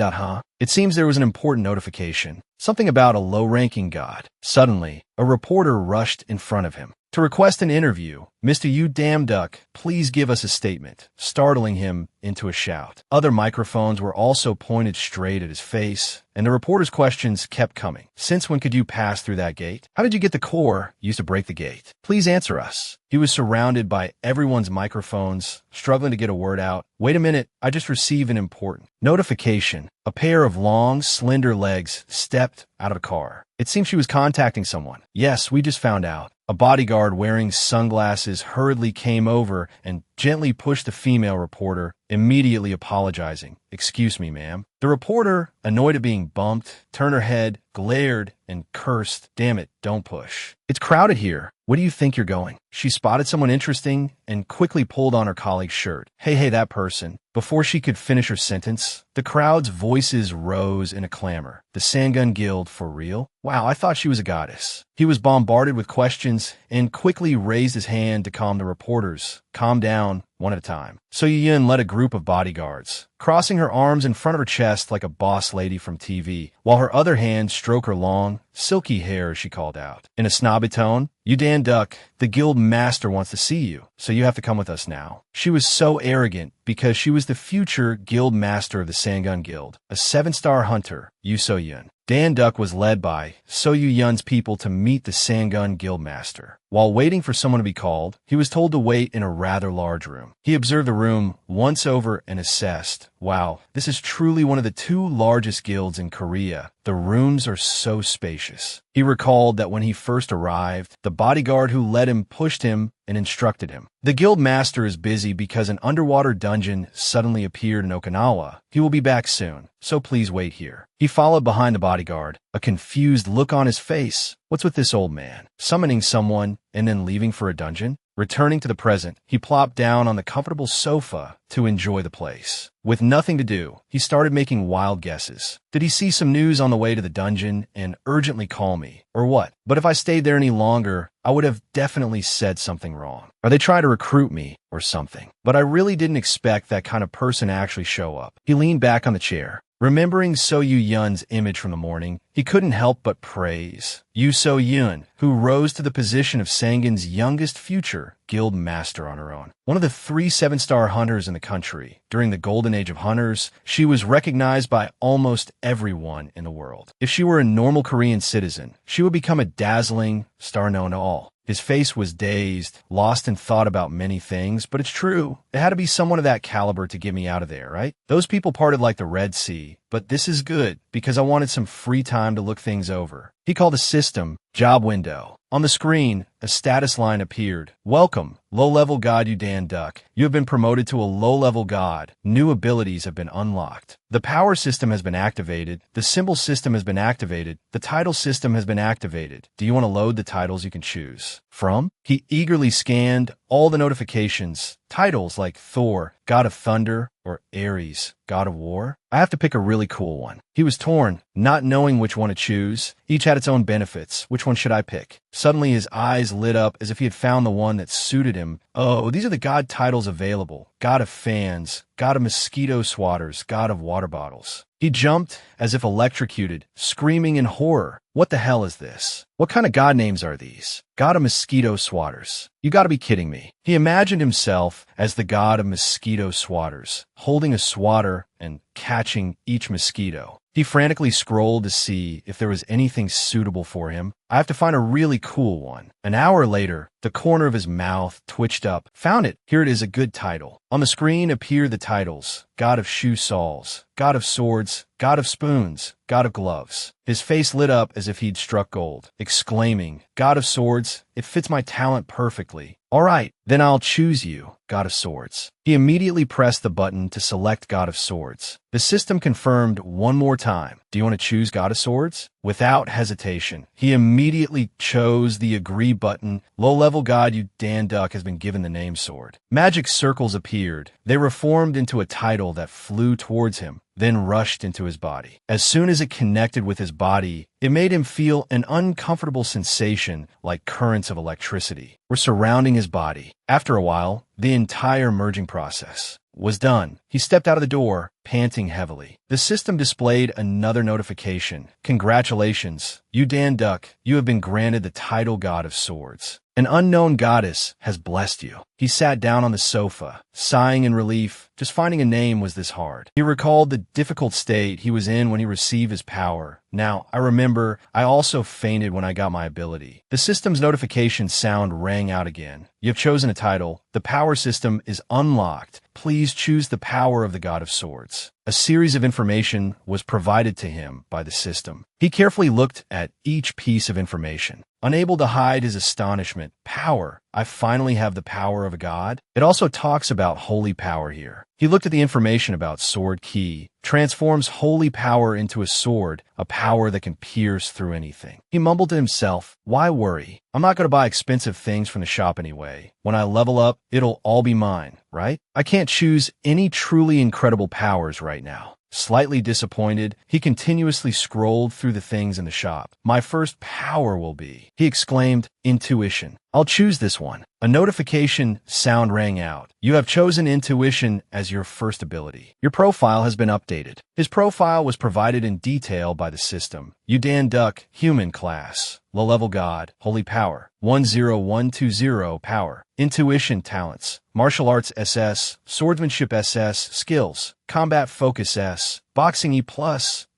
It seems there was an important notification. Something about a low-ranking god. Suddenly, a reporter rushed in front of him. To request an interview, "Mr. You Damn Duck, please give us a statement," startling him into a shout. Other microphones were also pointed straight at his face, and the reporter's questions kept coming. "Since when could you pass through that gate? How did you get the core used to break the gate? Please answer us." He was surrounded by everyone's microphones, struggling to get a word out. "Wait a minute, I just received an important notification." A pair of long, slender legs stepped out of a car. It seemed she was contacting someone. "Yes, we just found out. A bodyguard wearing sunglasses hurriedly came over and gently pushed the female reporter, immediately apologizing. "Excuse me, ma'am." The reporter, annoyed at being bumped, turned her head, glared, and cursed. "Damn it, don't push. It's crowded here. Where do you think you're going?" She spotted someone interesting and quickly pulled on her colleague's shirt. Hey, that person." Before she could finish her sentence, the crowd's voices rose in a clamor. "The Sangun Guild, for real? Wow, I thought she was a goddess." He was bombarded with questions and quickly raised his hand to calm the reporters. "Calm down, one at a time." So Yun led a group of bodyguards, crossing her arms in front of her chest like a boss lady from TV, while her other hand stroked her long, silky hair as she called out. In a snobby tone, "You Dan Duck, the guild master wants to see you, so you have to come with us now." She was so arrogant because she was the future guild master of the Sangun Guild, a 7-star hunter, Yu So-yun. Dan Duck was led by So-yu-yun's people to meet the Sangun Guild master. While waiting for someone to be called, he was told to wait in a rather large room. He observed the room once over and assessed, "Wow, this is truly one of the 2 largest guilds in Korea. The rooms are so spacious." He recalled that when he first arrived, the bodyguard who led him pushed him and instructed him. "The guild master is busy because an underwater dungeon suddenly appeared in Okinawa. He will be back soon, so please wait here." He followed behind the bodyguard, a confused look on his face. What's with this old man? Summoning someone and then leaving for a dungeon? Returning to the present, he plopped down on the comfortable sofa to enjoy the place. With nothing to do, he started making wild guesses. Did he see some news on the way to the dungeon and urgently call me? Or what? But if I stayed there any longer, I would have definitely said something wrong. Or they try to recruit me or something. But I really didn't expect that kind of person to actually show up. He leaned back on the chair. Remembering So-yu-yun's image from the morning, he couldn't help but praise Yu So-yun, who rose to the position of Sangun's youngest future guild master on her own. One of the 3 7-star hunters in the country. During the golden age of hunters, she was recognized by almost everyone in the world. If she were a normal Korean citizen, she would become a dazzling star known to all. His face was dazed, lost in thought about many things, but it's true. It had to be someone of that caliber to get me out of there, right? Those people parted like the Red Sea, but this is good because I wanted some free time to look things over. He called the system Job Window. On the screen, a status line appeared. "Welcome, low-level god Yu Dan Duck. You have been promoted to a low-level god. New abilities have been unlocked. The power system has been activated. The symbol system has been activated. The title system has been activated. Do you want to load the titles you can choose from?" He eagerly scanned all the notifications. Titles like Thor, God of Thunder, or Ares, God of War. I have to pick a really cool one. He was torn, not knowing which one to choose. Each had its own benefits. Which one should I pick? Suddenly his eyes lit up as if he had found the one that suited him. Oh, these are the god titles available. God of Fans, God of Mosquito Swatters, God of Water Bottles. He jumped as if electrocuted, screaming in horror. What the hell is this? What kind of god names are these? God of Mosquito Swatters. You gotta be kidding me. He imagined himself as the god of mosquito swatters, holding a swatter and catching each mosquito. He frantically scrolled to see if there was anything suitable for him. I have to find a really cool one. An hour later, the corner of his mouth twitched up. Found it. Here it is, a good title. On the screen appear the titles. God of Shoe Soles, God of Swords, God of Spoons, God of Gloves. His face lit up as if he'd struck gold, exclaiming, God of Swords, it fits my talent perfectly. All right, then I'll choose you, God of Swords. He immediately pressed the button to select God of Swords. The system confirmed one more time. Do you want to choose God of Swords? Without hesitation, he immediately chose the agree button. Low-level god Yu Dan Duck has been given the name sword. Magic circles appeared. They reformed into a title that flew towards him, then rushed into his body. As soon as it connected with his body, it made him feel an uncomfortable sensation like currents of electricity were surrounding his body. After a while, the entire merging process was done. He stepped out of the door, panting heavily. The system displayed another notification. Congratulations, Yu Dan Duck, you have been granted the title God of Swords. An unknown goddess has blessed you. He sat down on the sofa, sighing in relief. Just finding a name was this hard. He recalled the difficult state he was in when he received his power. Now, I remember I also fainted when I got my ability. The system's notification sound rang out again. You have chosen a title. The power system is unlocked. Please choose the power of the God of Swords. A series of information was provided to him by the system. He carefully looked at each piece of information, unable to hide his astonishment. Power. I finally have the power of a god. It also talks about holy power here. He looked at the information about sword key, transforms holy power into a sword, a power that can pierce through anything. He mumbled to himself, why worry? I'm not going to buy expensive things from the shop anyway. When I level up, it'll all be mine, right? I can't choose any truly incredible powers right now. Slightly disappointed, he continuously scrolled through the things in the shop. My first power will be, he exclaimed, intuition. I'll choose this one. A notification sound rang out. You have chosen intuition as your first ability. Your profile has been updated. His profile was provided in detail by the system. Udan Duck, human class. Low-level god, holy power. 10120 power. Intuition talents. Martial arts SS. Swordsmanship SS. Skills. Combat focus S. Boxing E+.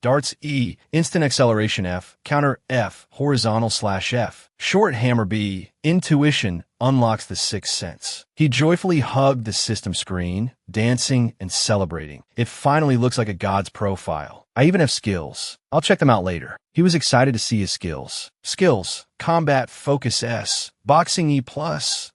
Darts E. Instant acceleration F. Counter F. Horizontal / F. Short hammer B. Intuition unlocks the sixth sense. He joyfully hugged the system screen, dancing and celebrating. It finally looks like a god's profile. I even have skills. I'll check them out later. He was excited to see his skills. Skills. Combat focus S. Boxing E+.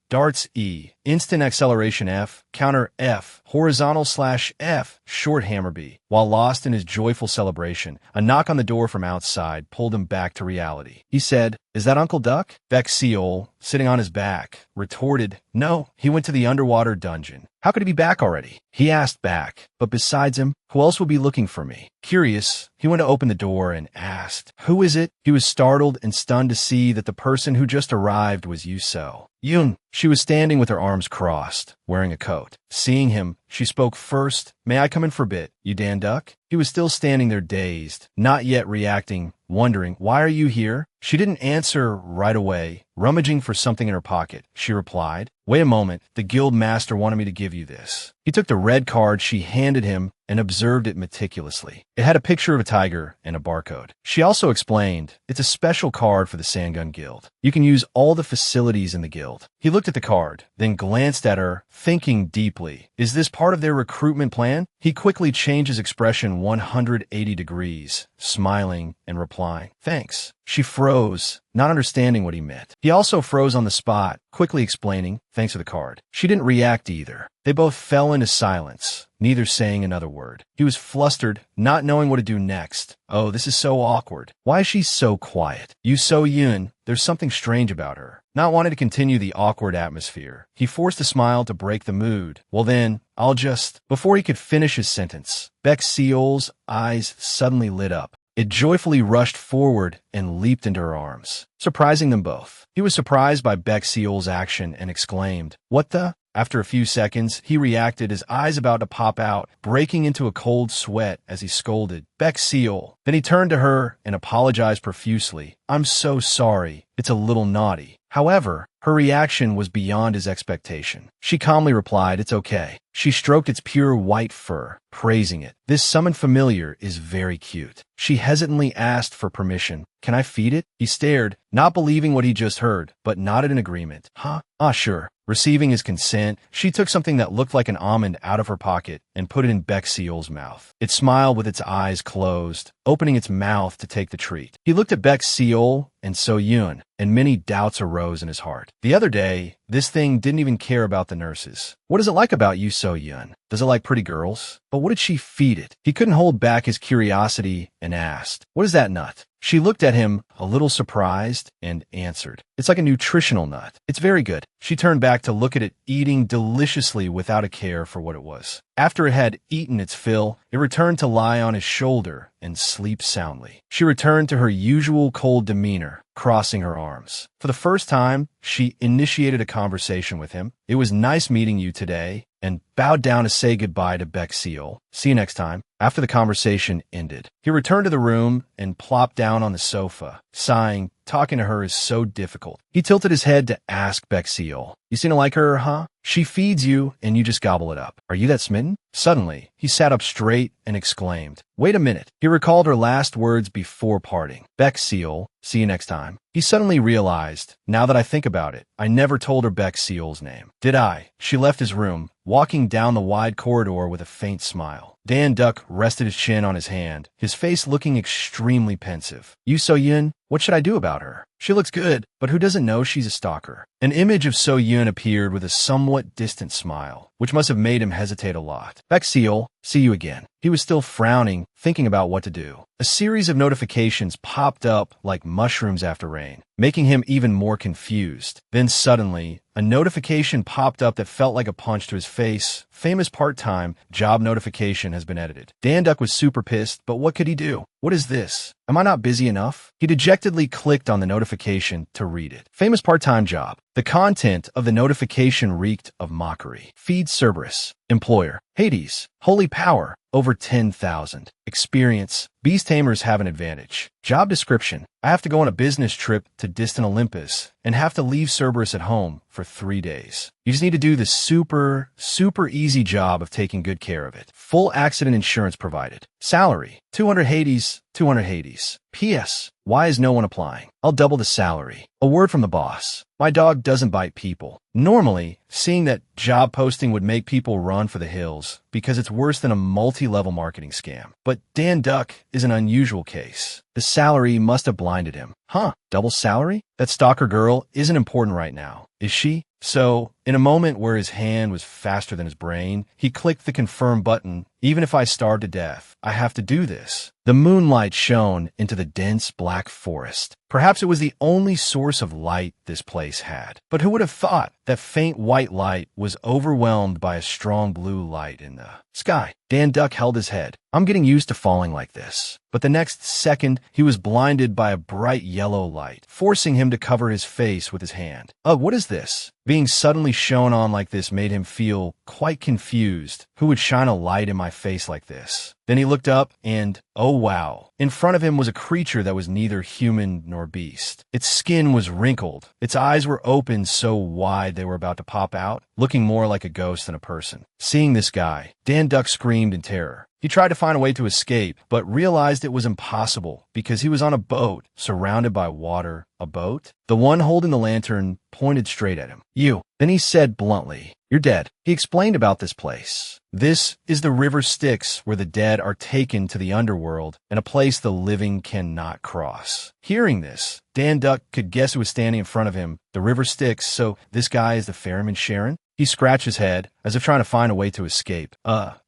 Darts E. Instant acceleration F. Counter F. Horizontal / F. Short hammer B. While lost in his joyful celebration, a knock on the door from outside pulled him back to reality. He said, is that Uncle Duck? Beck Seol, sitting on his back, retorted, no, he went to the underwater dungeon. How could he be back already? He asked back, but besides him, who else would be looking for me? Curious, he went to open the door and asked, who is it? He was startled and stunned to see that the person who just arrived was Yuso. Yun. She was standing with her arms crossed, wearing a coat. Seeing him, she spoke first, may I come in for a bit, Udan Duck? He was still standing there dazed, not yet reacting, wondering, why are you here? She didn't answer right away, rummaging for something in her pocket. She replied, wait a moment, the guild master wanted me to give you this. He took the red card she handed him and observed it meticulously. It had a picture of a tiger and a barcode. She also explained, it's a special card for the Sandgun Guild. You can use all the facilities in the guild. He looked at the card, then glanced at her, thinking deeply. Is this part of their recruitment plan? He quickly changed his expression 180 degrees, smiling and replying, thanks. She froze, not understanding what he meant. He also froze on the spot, quickly explaining, thanks for the card. She didn't react either. They both fell into silence, neither saying another word. He was flustered, not knowing what to do next. Oh, this is so awkward. Why is she so quiet? Yuso Yun, there's something strange about her. Not wanting to continue the awkward atmosphere, he forced a smile to break the mood. Well then, I'll just... Before he could finish his sentence, Beck Seol's eyes suddenly lit up. It joyfully rushed forward and leaped into her arms, surprising them both. He was surprised by Beck Seol's action and exclaimed, what the? After a few seconds, he reacted, his eyes about to pop out, breaking into a cold sweat as he scolded, Beck Seol. Then he turned to her and apologized profusely. I'm so sorry. It's a little naughty. However, her reaction was beyond his expectation. She calmly replied, it's okay. She stroked its pure white fur, praising it. This summoned familiar is very cute. She hesitantly asked for permission. Can I feed it? He stared, not believing what he just heard, but nodded in agreement. Huh? Ah, sure. Receiving his consent, she took something that looked like an almond out of her pocket and put it in Beck Seol's mouth. It smiled with its eyes closed, opening its mouth to take the treat. He looked at Beck Seol and So Yun, and many doubts arose in his heart. The other day, this thing didn't even care about the nurses. What is it like about you, So Yun? Does it like pretty girls? But what did she feed it? He couldn't hold back his curiosity and asked, what is that nut? She looked at him, a little surprised, and answered, it's like a nutritional nut. It's very good. She turned back to look at it eating deliciously without a care for what it was. After it had eaten its fill, it returned to lie on his shoulder and sleep soundly. She returned to her usual cold demeanor, crossing her arms. For the first time, she initiated a conversation with him. It was nice meeting you today, and bowed down to say goodbye to Beck Seol. See you next time. After the conversation ended, he returned to the room and plopped down on the sofa, sighing. Talking to her is so difficult. He tilted his head to ask Beck Seol, you seem to like her, huh? She feeds you, and you just gobble it up. Are you that smitten? Suddenly, he sat up straight and exclaimed, "Wait a minute." He recalled her last words before parting. "Beck Seal, see you next time." He suddenly realized, now that I think about it, I never told her Beck Seal's name. Did I? She left his room, walking down the wide corridor with a faint smile. Dan Duck rested his chin on his hand, his face looking extremely pensive. "You So-Yun, what should I do about her? She looks good, but who doesn't know she's a stalker?" An image of So-Yun appeared with a somewhat distant smile, which must have made him hesitate a lot. "Beck Seal, see you again." He was still frowning, thinking about what to do. A series of notifications popped up like mushrooms after rain, making him even more confused. Then suddenly, a notification popped up that felt like a punch to his face. "Famous part-time job notification has been edited." Dan Duck was super pissed, but what could he do? "What is this? Am I not busy enough?" He dejectedly clicked on the notification to read it. Famous part-time job. The content of the notification reeked of mockery. Feed Cerberus. Employer. Hades. Holy power. Over 10,000. Experience. Beast tamers have an advantage. Job description. I have to go on a business trip to distant Olympus and have to leave Cerberus at home for 3 days. You just need to do the super easy job of taking good care of it. Full accident insurance provided. Salary. 200 Hades. 200 Hades. P.S. Why is no one applying? I'll double the salary. A word from the boss. My dog doesn't bite people. Normally, seeing that job posting would make people run for the hills because it's worse than a multi-level marketing scam. But Dan Duck is an unusual case. The salary must have blinded him. Huh, double salary? That stalker girl isn't important right now, is she? So, in a moment where his hand was faster than his brain, he clicked the confirm button. Even if I starve to death, I have to do this. The moonlight shone into the dense black forest. Perhaps it was the only source of light this place had. But who would have thought that faint white light was overwhelmed by a strong blue light in the sky? Dan Duck held his head. I'm getting used to falling like this. But the next second, he was blinded by a bright yellow light, forcing him to cover his face with his hand. What is this? Being suddenly shown on like this made him feel quite confused. Who would shine a light in my face like this? Then he looked up and, oh wow, in front of him was a creature that was neither human nor beast. Its skin was wrinkled. Its eyes were open so wide they were about to pop out, looking more like a ghost than a person. Seeing this guy, Dan Duck screamed in terror. He tried to find a way to escape, but realized it was impossible because he was on a boat surrounded by water. A boat? The one holding the lantern pointed straight at him. "You." Then he said bluntly, "You're dead." He explained about this place. This is the river Styx, where the dead are taken to the underworld and a place the living cannot cross. Hearing this, Dan Duck could guess who was standing in front of him. The river Styx, so this guy is the ferryman Sharon? He scratched his head, as if trying to find a way to escape.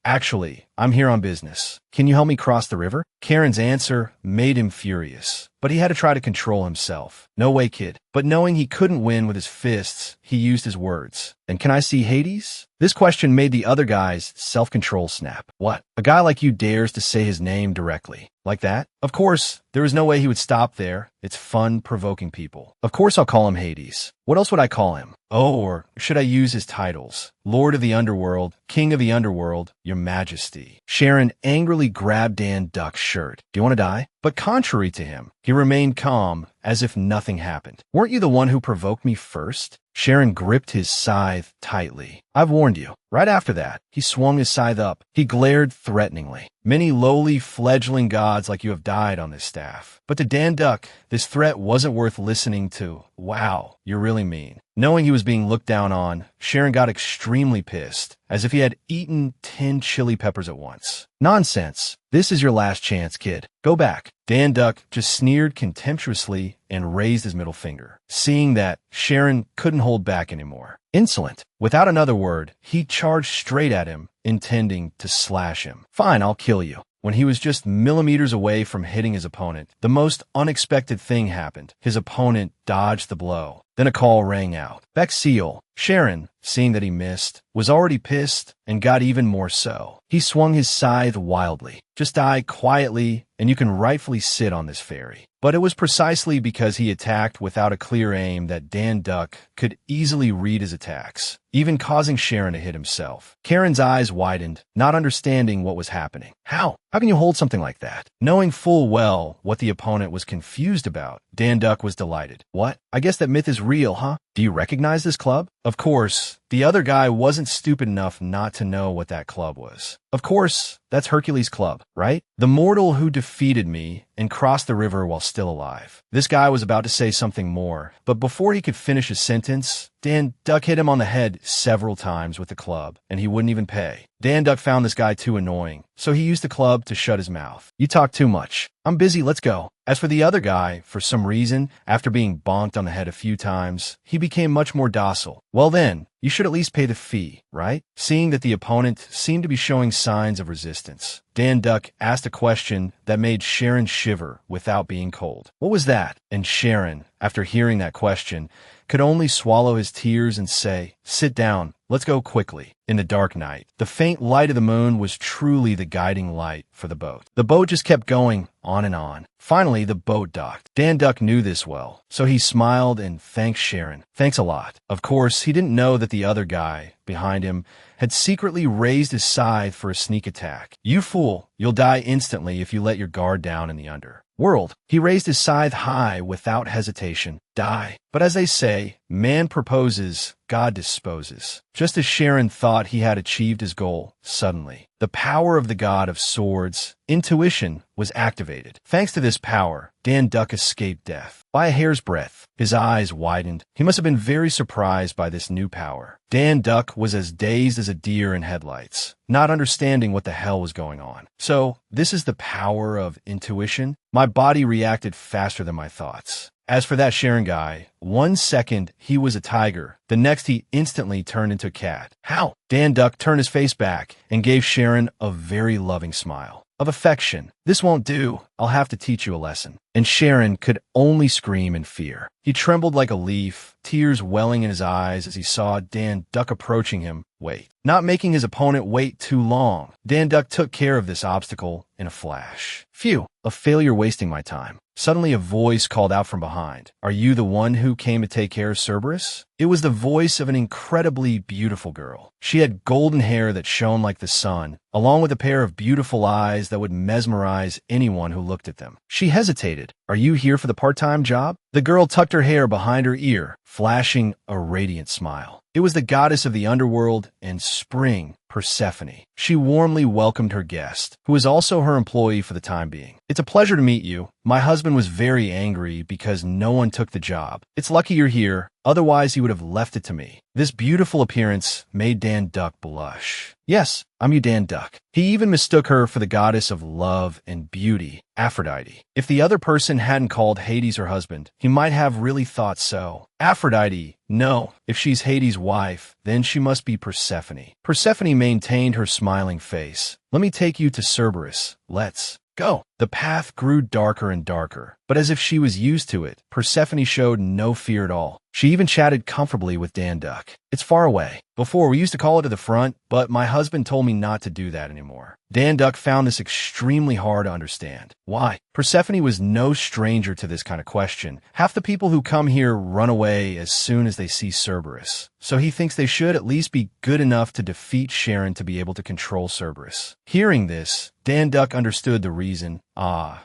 Actually, I'm here on business. Can you help me cross the river?" Karen's answer made him furious, but he had to try to control himself. "No way, kid." But knowing he couldn't win with his fists, he used his words. "And can I see Hades?" This question made the other guy's self-control snap. What? A guy like you dares to say his name directly? Like that? Of course, there was no way he would stop there. It's fun provoking people. Of course I'll call him Hades. What else would I call him? Oh, or should I use his titles? Lord of the Underworld, King of the Underworld, Your Majesty. Sharon angrily grabbed Dan Duck's shirt. "Do you want to die?" But contrary to him, he remained calm, as if nothing happened. "Weren't you the one who provoked me first?" Sharon gripped his scythe tightly. "I've warned you." Right after that, he swung his scythe up. He glared threateningly. Many lowly fledgling gods like you have died on this staff. But to Dan Duck, this threat wasn't worth listening to. Wow, you're really mean. Knowing he was being looked down on, Sharon got extremely pissed, as if he had eaten 10 chili peppers at once. "Nonsense. This is your last chance, kid. Go back." Dan Duck just sneered contemptuously and raised his middle finger. Seeing that, Sharon couldn't hold back anymore. Insolent. Without another word, he charged straight at him, intending to slash him. "Fine, I'll kill you." When he was just millimeters away from hitting his opponent, the most unexpected thing happened. His opponent dodged the blow. Then a call rang out. "Beck Seal." Sharon, seeing that he missed, was already pissed and got even more so. He swung his scythe wildly. "Just die quietly, and you can rightfully sit on this ferry." But it was precisely because he attacked without a clear aim that Dan Duck could easily read his attacks, even causing Sharon to hit himself. Karen's eyes widened, not understanding what was happening. How? How can you hold something like that? Knowing full well what the opponent was confused about, Dan Duck was delighted. "What? I guess that myth is real, huh? Do you recognize this club?" Of course, the other guy wasn't stupid enough not to know what that club was. Of course, that's Hercules' club, right? The mortal who defeated me and crossed the river while still alive. This guy was about to say something more, but before he could finish his sentence, Dan Duck hit him on the head several times with the club, and he wouldn't even pay. Dan Duck found this guy too annoying, so he used the club to shut his mouth. You talk too much. I'm busy, let's go. As for the other guy, for some reason, after being bonked on the head a few times, he became much more docile. Well then, you should at least pay the fee, right? Seeing that the opponent seemed to be showing signs of resistance, Dan Duck asked a question that made Sharon shiver without being cold. What was that? And Sharon, after hearing that question, could only swallow his tears and say, sit down, let's go quickly. In the dark night, the faint light of the moon was truly the guiding light for the boat. The boat just kept going on and on. Finally, the boat docked. Dan Duck knew this well, so he smiled and thanked Sharon. Thanks a lot. Of course, he didn't know that the other guy, behind him, had secretly raised his scythe for a sneak attack. You fool, you'll die instantly if you let your guard down in the underworld. He raised his scythe high without hesitation. Die. But as they say, man proposes, God disposes. Just as Sharon thought he had achieved his goal, suddenly, the power of the god of swords, intuition, was activated. Thanks to this power, Dan Duck escaped death. By a hair's breadth, his eyes widened. He must have been very surprised by this new power. Dan Duck was as dazed as a deer in headlights, not understanding what the hell was going on. So, this is the power of intuition? My body reacted faster than my thoughts. As for that Sharon guy, 1 second he was a tiger, the next he instantly turned into a cat. How? Dan Duck turned his face back and gave Sharon a very loving smile of affection. This won't do. I'll have to teach you a lesson. And Sharon could only scream in fear. He trembled like a leaf, tears welling in his eyes as he saw Dan Duck approaching him. Wait. Not making his opponent wait too long, Dan Duck took care of this obstacle in a flash. Phew, a failure wasting my time. Suddenly a voice called out from behind. Are you the one who came to take care of Cerberus? It was the voice of an incredibly beautiful girl. She had golden hair that shone like the sun, along with a pair of beautiful eyes that would mesmerize anyone who looked at them. She hesitated. Are you here for the part-time job? The girl tucked her hair behind her ear, flashing a radiant smile. It was the goddess of the underworld and spring, Persephone. She warmly welcomed her guest, who was also her employee for the time being. It's a pleasure to meet you. My husband was very angry because no one took the job. It's lucky you're here, otherwise he would have left it to me. This beautiful appearance made Dan Duck blush. Yes, I'm you, Dan Duck. He even mistook her for the goddess of love and beauty, Aphrodite. If the other person hadn't called Hades her husband, he might have really thought so. Aphrodite? No. If she's Hades' wife, then she must be Persephone. Persephone maintained her smiling face. Let me take you to Cerberus. Let's go. The path grew darker and darker, but as if she was used to it, Persephone showed no fear at all. She even chatted comfortably with Dan Duck. It's far away. Before, we used to call it to the front, but my husband told me not to do that anymore. Dan Duck found this extremely hard to understand. Why? Persephone was no stranger to this kind of question. Half the people who come here run away as soon as they see Cerberus. So he thinks they should at least be good enough to defeat Sharon to be able to control Cerberus. Hearing this, Dan Duck understood the reason.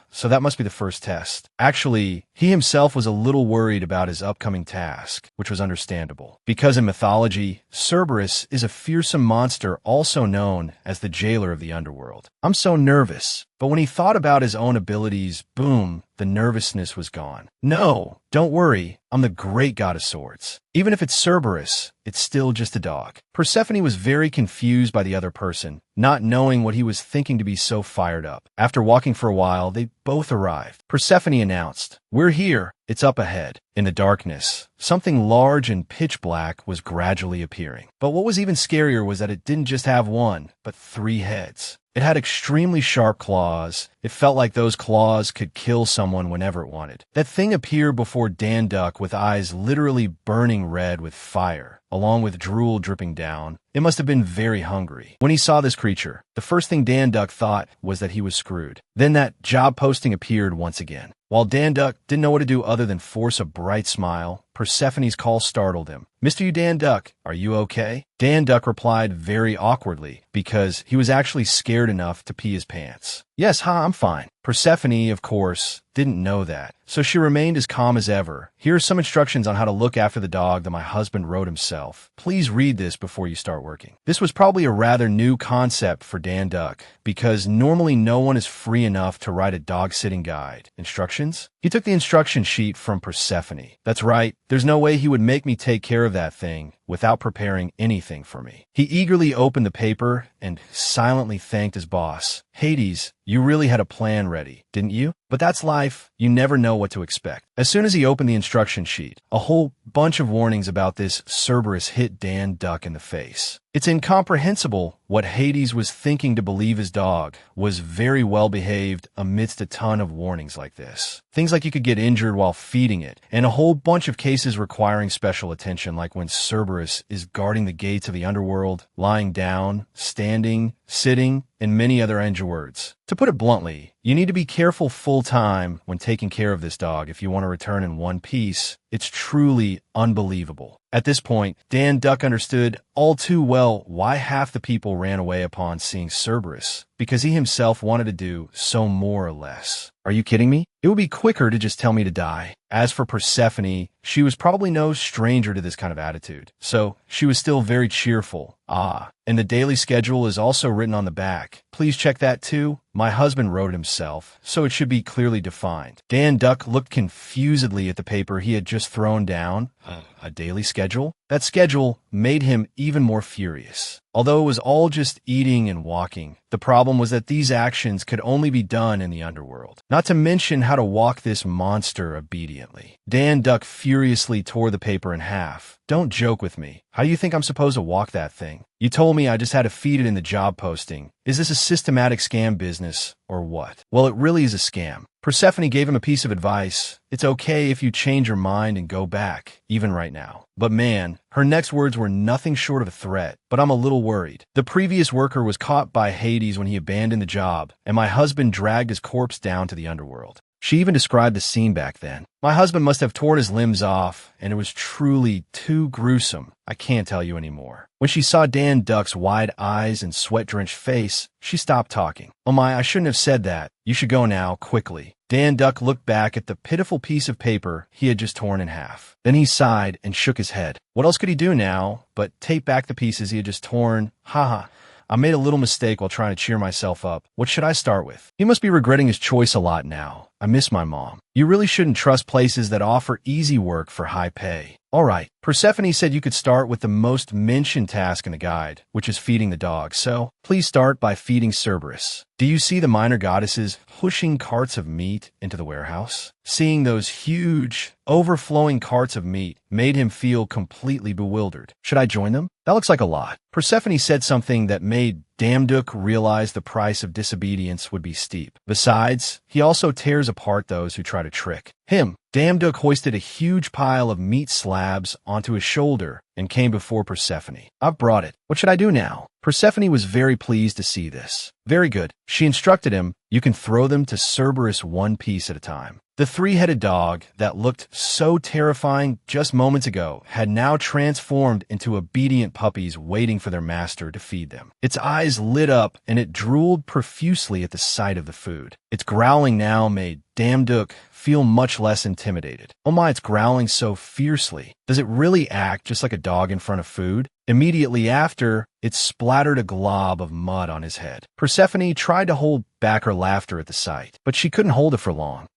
So that must be the first test. Actually, he himself was a little worried about his upcoming task, which was understandable. Because in mythology, Cerberus is a fearsome monster also known as the jailer of the underworld. I'm so nervous. But when he thought about his own abilities, boom, the nervousness was gone. No, don't worry, I'm the great god of swords. Even if it's Cerberus, it's still just a dog. Persephone was very confused by the other person, not knowing what he was thinking to be so fired up. After walking for a while, they both arrived. Persephone announced, "We're here. It's up ahead." In the darkness, something large and pitch black was gradually appearing. But what was even scarier was that it didn't just have one, but 3 heads. It had extremely sharp claws. It felt like those claws could kill someone whenever it wanted. That thing appeared before Dan Duck with eyes literally burning red with fire, along with drool dripping down. It must have been very hungry. When he saw this creature, the first thing Dan Duck thought was that he was screwed. Then that job posting appeared once again. While Dan Duck didn't know what to do other than force a bright smile, Persephone's call startled him. "Mr. Dan Duck, are you okay?" Dan Duck replied very awkwardly because he was actually scared enough to pee his pants. "Yes, I'm fine." Persephone, of course, didn't know that, so she remained as calm as ever. "Here are some instructions on how to look after the dog that my husband wrote himself. Please read this before you start working." This was probably a rather new concept for Dan Duck, because normally no one is free enough to write a dog-sitting guide. Instructions? He took the instruction sheet from Persephone. "That's right, there's no way he would make me take care of that thing without preparing anything for me." He eagerly opened the paper and silently thanked his boss. "Hades, you really had a plan ready, didn't you? But that's life. You never know what to expect." As soon as he opened the instruction sheet, a whole bunch of warnings about this Cerberus hit Dan Duck in the face. It's incomprehensible what Hades was thinking to believe his dog was very well behaved amidst a ton of warnings like this. Things like you could get injured while feeding it, and a whole bunch of cases requiring special attention, like when Cerberus is guarding the gates of the underworld, lying down, standing, sitting, and many other words. To put it bluntly, you need to be careful full-time when taking care of this dog if you want to return in one piece. It's truly unbelievable. At this point, Dan Duck understood all too well why half the people ran away upon seeing Cerberus, because he himself wanted to do so more or less. "Are you kidding me? It would be quicker to just tell me to die." As for Persephone, she was probably no stranger to this kind of attitude, so she was still very cheerful. And the daily schedule is also written on the back. "Please check that too. My husband wrote it himself, so it should be clearly defined." Dan Duck looked confusedly at the paper he had just thrown down. A daily schedule? That schedule made him even more furious. Although it was all just eating and walking, the problem was that these actions could only be done in the underworld. Not to mention how to walk this monster obediently. Dan Duck furiously tore the paper in half. "Don't joke with me. How do you think I'm supposed to walk that thing? You told me I just had to feed it in the job posting. Is this a systematic scam business, or what?" Well, it really is a scam. Persephone gave him a piece of advice. "It's okay if you change your mind and go back, even right now." But man, her next words were nothing short of a threat. "But I'm a little worried. The previous worker was caught by Hades when he abandoned the job, and my husband dragged his corpse down to the underworld." She even described the scene back then. "My husband must have torn his limbs off, and it was truly too gruesome. I can't tell you anymore." When she saw Dan Duck's wide eyes and sweat-drenched face, she stopped talking. "Oh my, I shouldn't have said that. You should go now, quickly." Dan Duck looked back at the pitiful piece of paper he had just torn in half. Then he sighed and shook his head. What else could he do now but tape back the pieces he had just torn? I made a little mistake while trying to cheer myself up. What should I start with? He must be regretting his choice a lot now. I miss my mom. You really shouldn't trust places that offer easy work for high pay. All right, Persephone said you could start with the most mentioned task in the guide, which is feeding the dog, so please start by feeding Cerberus. Do you see the minor goddesses pushing carts of meat into the warehouse? Seeing those huge, overflowing carts of meat made him feel completely bewildered. Should I join them? That looks like a lot. Persephone said something that made Damduk realize the price of disobedience would be steep. Besides, he also tears apart those who try to trick him. Damduk hoisted a huge pile of meat slabs onto his shoulder and came before Persephone. I've brought it. What should I do now? Persephone was very pleased to see this. Very good. She instructed him, you can throw them to Cerberus one piece at a time. The three-headed dog that looked so terrifying just moments ago had now transformed into obedient puppies waiting for their master to feed them. Its eyes lit up and it drooled profusely at the sight of the food. Its growling now made Damduk feel much less intimidated. Oh my, it's growling so fiercely. Does it really act just like a dog in front of food? Immediately after, it splattered a glob of mud on his head. Persephone tried to hold back her laughter at the sight, but she couldn't hold it for long.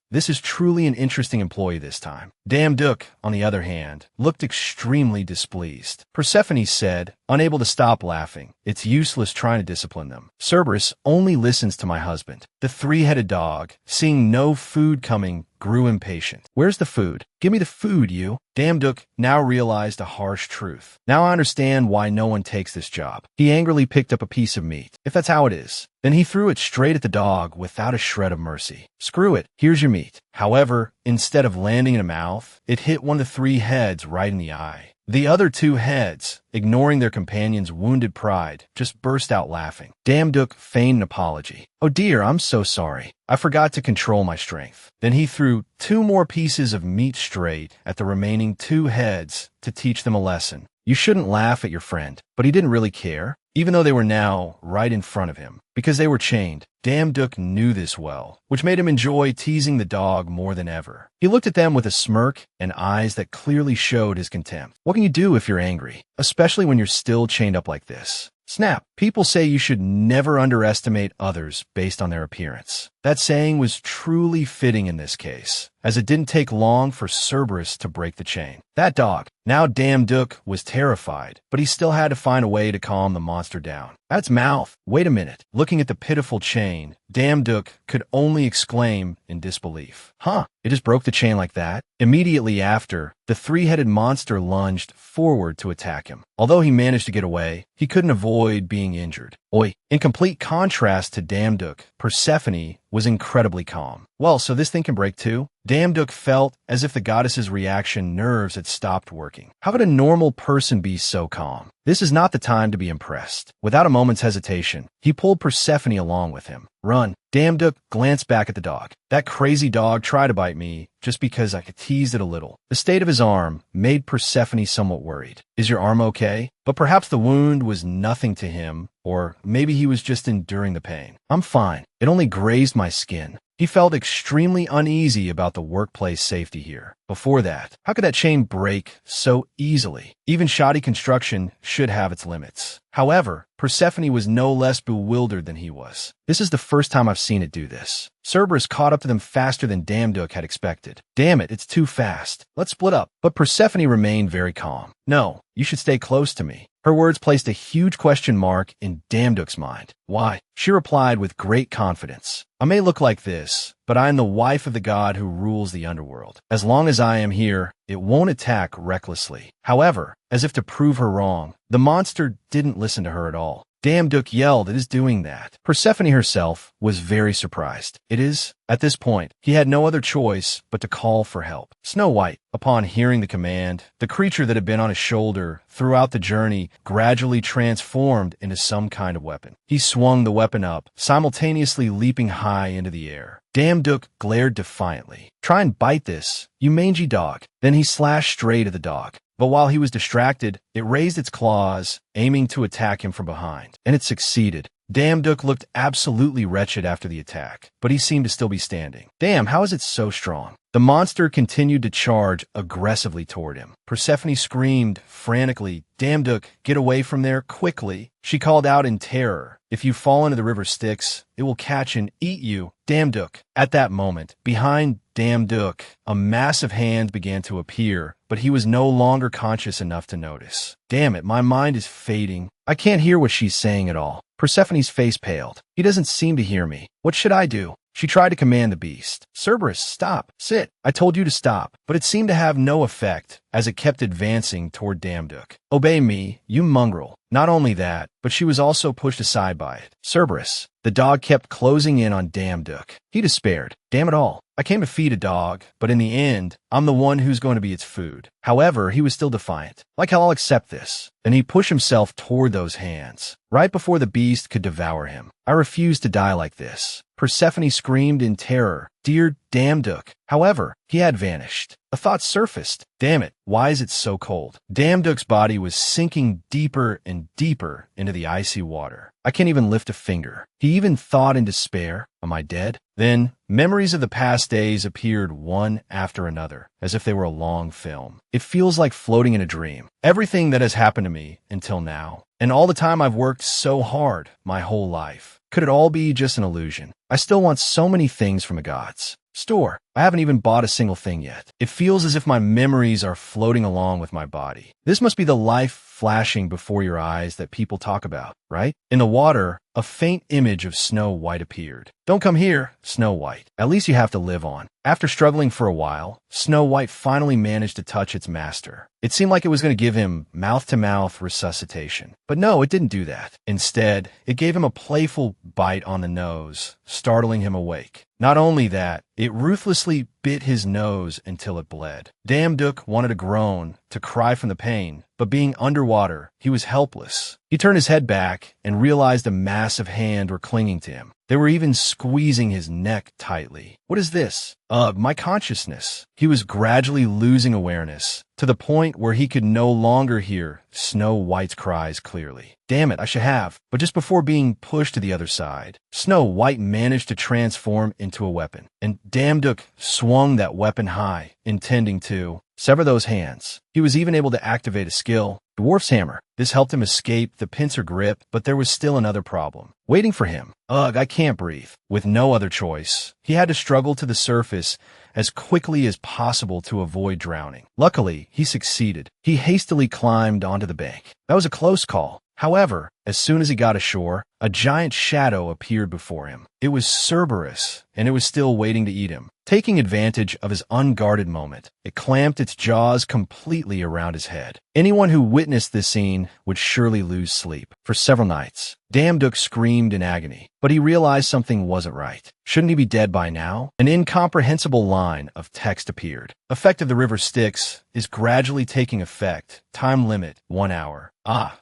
This is truly an interesting employee this time. Damduk, on the other hand, looked extremely displeased. Persephone said, unable to stop laughing, it's useless trying to discipline them. Cerberus only listens to my husband. The three-headed dog, seeing no food coming, grew impatient. Where's the food? Give me the food, you. Damduk now realized a harsh truth. Now I understand why no one takes this job. He angrily picked up a piece of meat. If that's how it is, then he threw it straight at the dog without a shred of mercy. Screw it. Here's your meat. However, instead of landing in the mouth, it hit one of the three heads right in the eye. The other two heads, ignoring their companion's wounded pride, just burst out laughing. Damduk feigned an apology. "Oh dear, I'm so sorry. I forgot to control my strength." Then he threw 2 more pieces of meat straight at the remaining 2 heads to teach them a lesson. You shouldn't laugh at your friend, but he didn't really care, even though they were now right in front of him, because they were chained. Damduk knew this well, which made him enjoy teasing the dog more than ever. He looked at them with a smirk and eyes that clearly showed his contempt. What can you do if you're angry, especially when you're still chained up like this? Snap. People say you should never underestimate others based on their appearance. That saying was truly fitting in this case, as it didn't take long for Cerberus to break the chain. That dog. Now Damduk was terrified, but he still had to find a way to calm the monster down. At its mouth. Wait a minute. Looking at the pitiful chain, Damduk could only exclaim in disbelief. Huh, it just broke the chain like that? Immediately after, the 3-headed monster lunged forward to attack him. Although he managed to get away, he couldn't avoid being injured. Oi. In complete contrast to Damduk, Persephone was incredibly calm. Well, so this thing can break too? Damduk felt as if the goddess's reaction nerves had stopped working. How could a normal person be so calm? This is not the time to be impressed. Without a moment's hesitation, he pulled Persephone along with him. Run. Damduk glanced back at the dog. That crazy dog tried to bite me just because I teased it a little. The state of his arm made Persephone somewhat worried. Is your arm okay? But perhaps the wound was nothing to him, or maybe he was just enduring the pain. I'm fine. It only grazed my skin. He felt extremely uneasy about the workplace safety here. Before that, how could that chain break so easily? Even shoddy construction should have its limits. However, Persephone was no less bewildered than he was. This is the first time I've seen it do this. Cerberus caught up to them faster than Damduk had expected. Damn it, it's too fast. Let's split up. But Persephone remained very calm. No, you should stay close to me. Her words placed a huge question mark in Damduk's mind. Why? She replied with great confidence. I may look like this, but I am the wife of the god who rules the underworld. As long as I am here, it won't attack recklessly. However, as if to prove her wrong, the monster didn't listen to her at all. Damduk yelled, "It is doing that." Persephone herself was very surprised. It is? At this point, he had no other choice but to call for help. Snow White, upon hearing the command, the creature that had been on his shoulder throughout the journey gradually transformed into some kind of weapon. He swung the weapon up, simultaneously leaping high into the air. Damduk glared defiantly. "Try and bite this, you mangy dog." Then he slashed straight at the dog. But while he was distracted, it raised its claws, aiming to attack him from behind. And it succeeded. Damduk looked absolutely wretched after the attack, but he seemed to still be standing. Damn, how is it so strong? The monster continued to charge aggressively toward him. Persephone screamed frantically, "Damduk, get away from there quickly." She called out in terror, "If you fall into the river Styx, it will catch and eat you." Damduk. At that moment, behind Damduk, a massive hand began to appear, but he was no longer conscious enough to notice. Damn it, my mind is fading. I can't hear what she's saying at all. Persephone's face paled. He doesn't seem to hear me. What should I do? She tried to command the beast. Cerberus, stop. Sit. I told you to stop. But it seemed to have no effect as it kept advancing toward Damduk. Obey me, you mongrel. Not only that, but she was also pushed aside by it. Cerberus. The dog kept closing in on Damduk. He despaired. Damn it all. I came to feed a dog, but in the end, I'm the one who's going to be its food. However, he was still defiant. Like hell, I'll accept this. Then he pushed himself toward those hands, right before the beast could devour him. I refuse to die like this. Persephone screamed in terror. Dear Damduk. However, he had vanished. A thought surfaced. Damn it, why is it so cold? Damduk's body was sinking deeper and deeper into the icy water. I can't even lift a finger. He even thought in despair, am I dead? Then, memories of the past days appeared one after another, as if they were a long film. It feels like floating in a dream. Everything that has happened to me until now, and all the time I've worked so hard my whole life. Could it all be just an illusion? I still want so many things from the gods. Store. I haven't even bought a single thing yet. It feels as if my memories are floating along with my body. This must be the life flashing before your eyes that people talk about, right? In the water, a faint image of Snow White appeared. Don't come here, Snow White. At least you have to live on. After struggling for a while, Snow White finally managed to touch its master. It seemed like it was going to give him mouth-to-mouth resuscitation. But no, it didn't do that. Instead, it gave him a playful bite on the nose, startling him awake. Not only that, it ruthlessly bit his nose until it bled. Damduk wanted to groan, to cry from the pain, but being underwater, he was helpless. He turned his head back and realized a massive hand were clinging to him. They were even squeezing his neck tightly. What is this? My consciousness. He was gradually losing awareness, to the point where he could no longer hear Snow White's cries clearly. Damn it, I should have. But just before being pushed to the other side, Snow White managed to transform into a weapon, and Damduk swung that weapon high, intending to sever those hands. He was even able to activate a skill, Dwarf's Hammer. This helped him escape the pincer grip, but there was still another problem waiting for him. Ugh, I can't breathe. With no other choice, he had to struggle to the surface as quickly as possible to avoid drowning. Luckily, he succeeded. He hastily climbed onto the bank. That was a close call. However, as soon as he got ashore, a giant shadow appeared before him. It was Cerberus, and it was still waiting to eat him. Taking advantage of his unguarded moment, it clamped its jaws completely around his head. Anyone who witnessed this scene would surely lose sleep for several nights. Damduk screamed in agony, but he realized something wasn't right. Shouldn't he be dead by now? An incomprehensible line of text appeared. Effect of the river Styx is gradually taking effect. Time limit, 1 hour.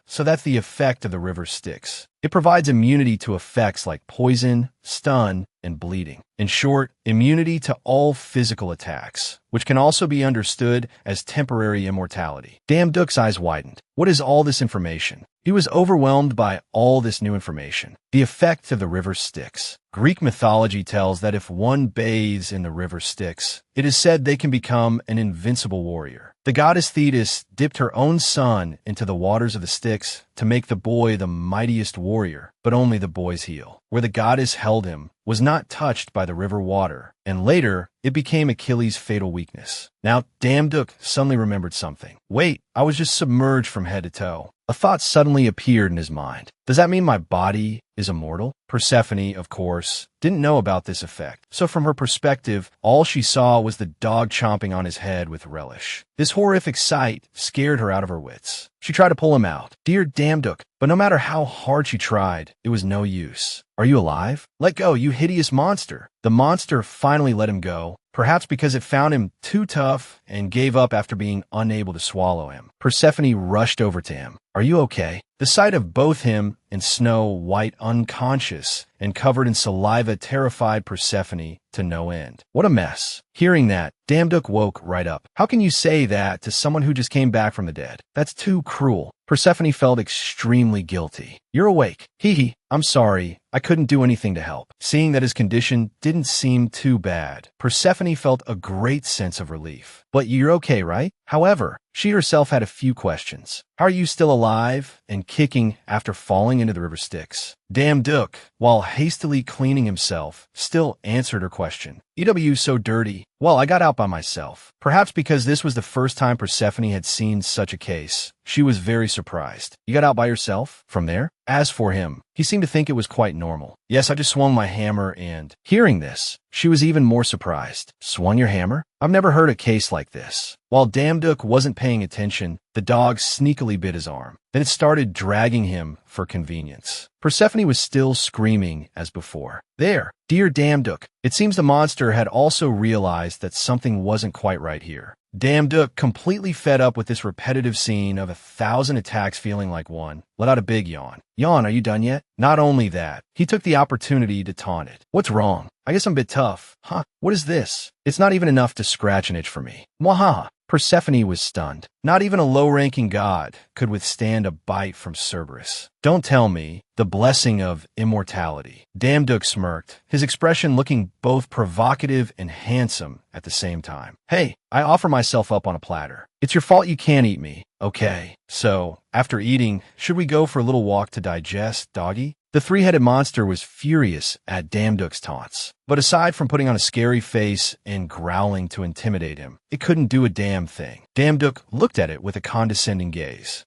So that's the effect of the river Styx. It provides immunity to effects like poison, stun, and bleeding. In short, immunity to all physical attacks, which can also be understood as temporary immortality. Damduk's eyes widened. What is all this information? He was overwhelmed by all this new information. The effect of the river Styx. Greek mythology tells that if one bathes in the river Styx, it is said they can become an invincible warrior. The goddess Thetis dipped her own son into the waters of the Styx to make the boy the mightiest warrior, but only the boy's heel, where the goddess held him, was not touched by the river water, and later it became Achilles' fatal weakness. Now Damduk suddenly remembered something. Wait, I was just submerged from head to toe. A thought suddenly appeared in his mind. Does that mean my body is immortal? Persephone, of course, didn't know about this effect, so from her perspective, all she saw was the dog chomping on his head with relish. This horrific sight scared her out of her wits. She tried to pull him out. Dear Damduk, but no matter how hard she tried, it was no use. Are you alive? Let go, you hideous monster. The monster finally let him go, perhaps because it found him too tough and gave up after being unable to swallow him. Persephone rushed over to him. Are you okay? The sight of both him and Snow White unconscious and covered in saliva terrified Persephone to no end. What a mess. Hearing that, Damduk woke right up. How can you say that to someone who just came back from the dead? That's too cruel. Persephone felt extremely guilty. You're awake. Hee. I'm sorry. I couldn't do anything to help. Seeing that his condition didn't seem too bad, Persephone felt a great sense of relief. But you're okay, right? However, she herself had a few questions. How are you still alive and kicking after falling into the river Styx? Damduk, while hastily cleaning himself, still answered her question. EW so dirty. Well, I got out by myself. Perhaps because this was the first time Persephone had seen such a case, she was very surprised. You got out by yourself? From there? As for him, he seemed to think it was quite normal. Yes, I just swung my hammer and... Hearing this, she was even more surprised. Swung your hammer? I've never heard a case like this. While Damduk wasn't paying attention, the dog sneakily bit his arm. Then it started dragging him for convenience. Persephone was still screaming as before. There, dear Damduk. It seems the monster had also realized that something wasn't quite right here. Damduk, completely fed up with this repetitive scene of 1,000 attacks feeling like one, let out a big yawn. Yawn, are you done yet? Not only that, he took the opportunity to taunt it. What's wrong? I guess I'm a bit tough. Huh, what is this? It's not even enough to scratch an itch for me. Mwahaha. Persephone was stunned. Not even a low-ranking god could withstand a bite from Cerberus. Don't tell me the blessing of immortality. Damduk smirked, his expression looking both provocative and handsome at the same time. Hey, I offer myself up on a platter. It's your fault you can't eat me. Okay, so, after eating, should we go for a little walk to digest, doggy? The three-headed monster was furious at Damduk's taunts. But aside from putting on a scary face and growling to intimidate him, it couldn't do a damn thing. Damduk looked at it with a condescending gaze.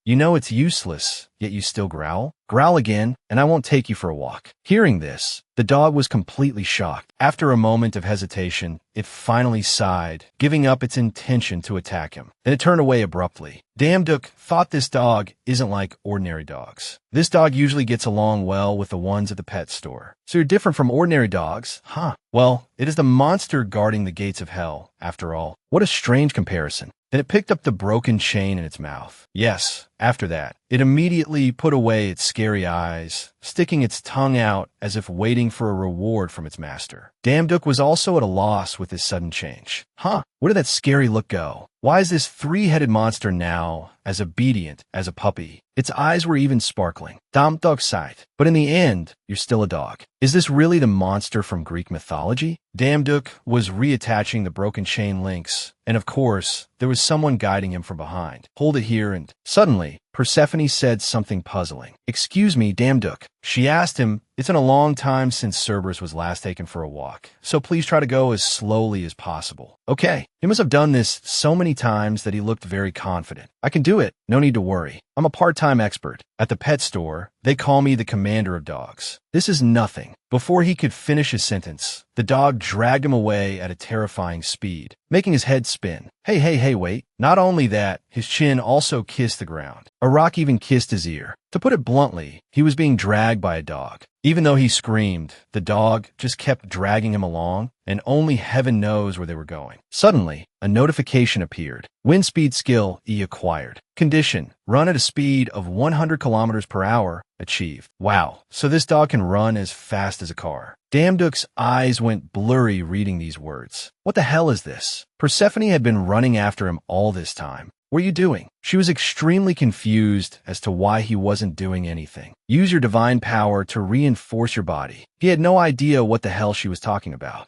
You know it's useless, yet you still growl? Growl again, and I won't take you for a walk. Hearing this, the dog was completely shocked. After a moment of hesitation, it finally sighed, giving up its intention to attack him. Then it turned away abruptly. Damduk thought this dog isn't like ordinary dogs. This dog usually gets along well with the ones at the pet store. So you're different from ordinary dogs, huh? Well, it is the monster guarding the gates of hell, after all. What a strange comparison. Then it picked up the broken chain in its mouth. Yes, after that, it immediately put away its scary eyes, sticking its tongue out as if waiting for a reward from its master. Damduk was also at a loss with this sudden change. Huh, where did that scary look go? Why is this three-headed monster now as obedient as a puppy? Its eyes were even sparkling. Damduk sighed. But in the end, you're still a dog. Is this really the monster from Greek mythology? Damduk was reattaching the broken chain links, and of course, there was someone guiding him from behind. Hold it here, and suddenly, Persephone said something puzzling. Excuse me, Damduk. She asked him, it's been a long time since Cerberus was last taken for a walk, so please try to go as slowly as possible. Okay. He must have done this so many times that he looked very confident. I can do it. No need to worry. I'm a part-time expert. At the pet store, they call me the commander of dogs. This is nothing. Before he could finish his sentence, the dog dragged him away at a terrifying speed, making his head spin. Hey, wait. Not only that, his chin also kissed the ground. A rock even kissed his ear. To put it bluntly, he was being dragged by a dog. Even though he screamed, the dog just kept dragging him along, and only heaven knows where they were going. Suddenly, a notification appeared. Wind speed skill E acquired. Condition: run at a speed of 100 kilometers per hour achieved. Wow, so this dog can run as fast as a car. Damduk's eyes went blurry reading these words. What the hell is this? Persephone had been running after him all this time. What are you doing? She was extremely confused as to why he wasn't doing anything. Use your divine power to reinforce your body. He had no idea what the hell she was talking about.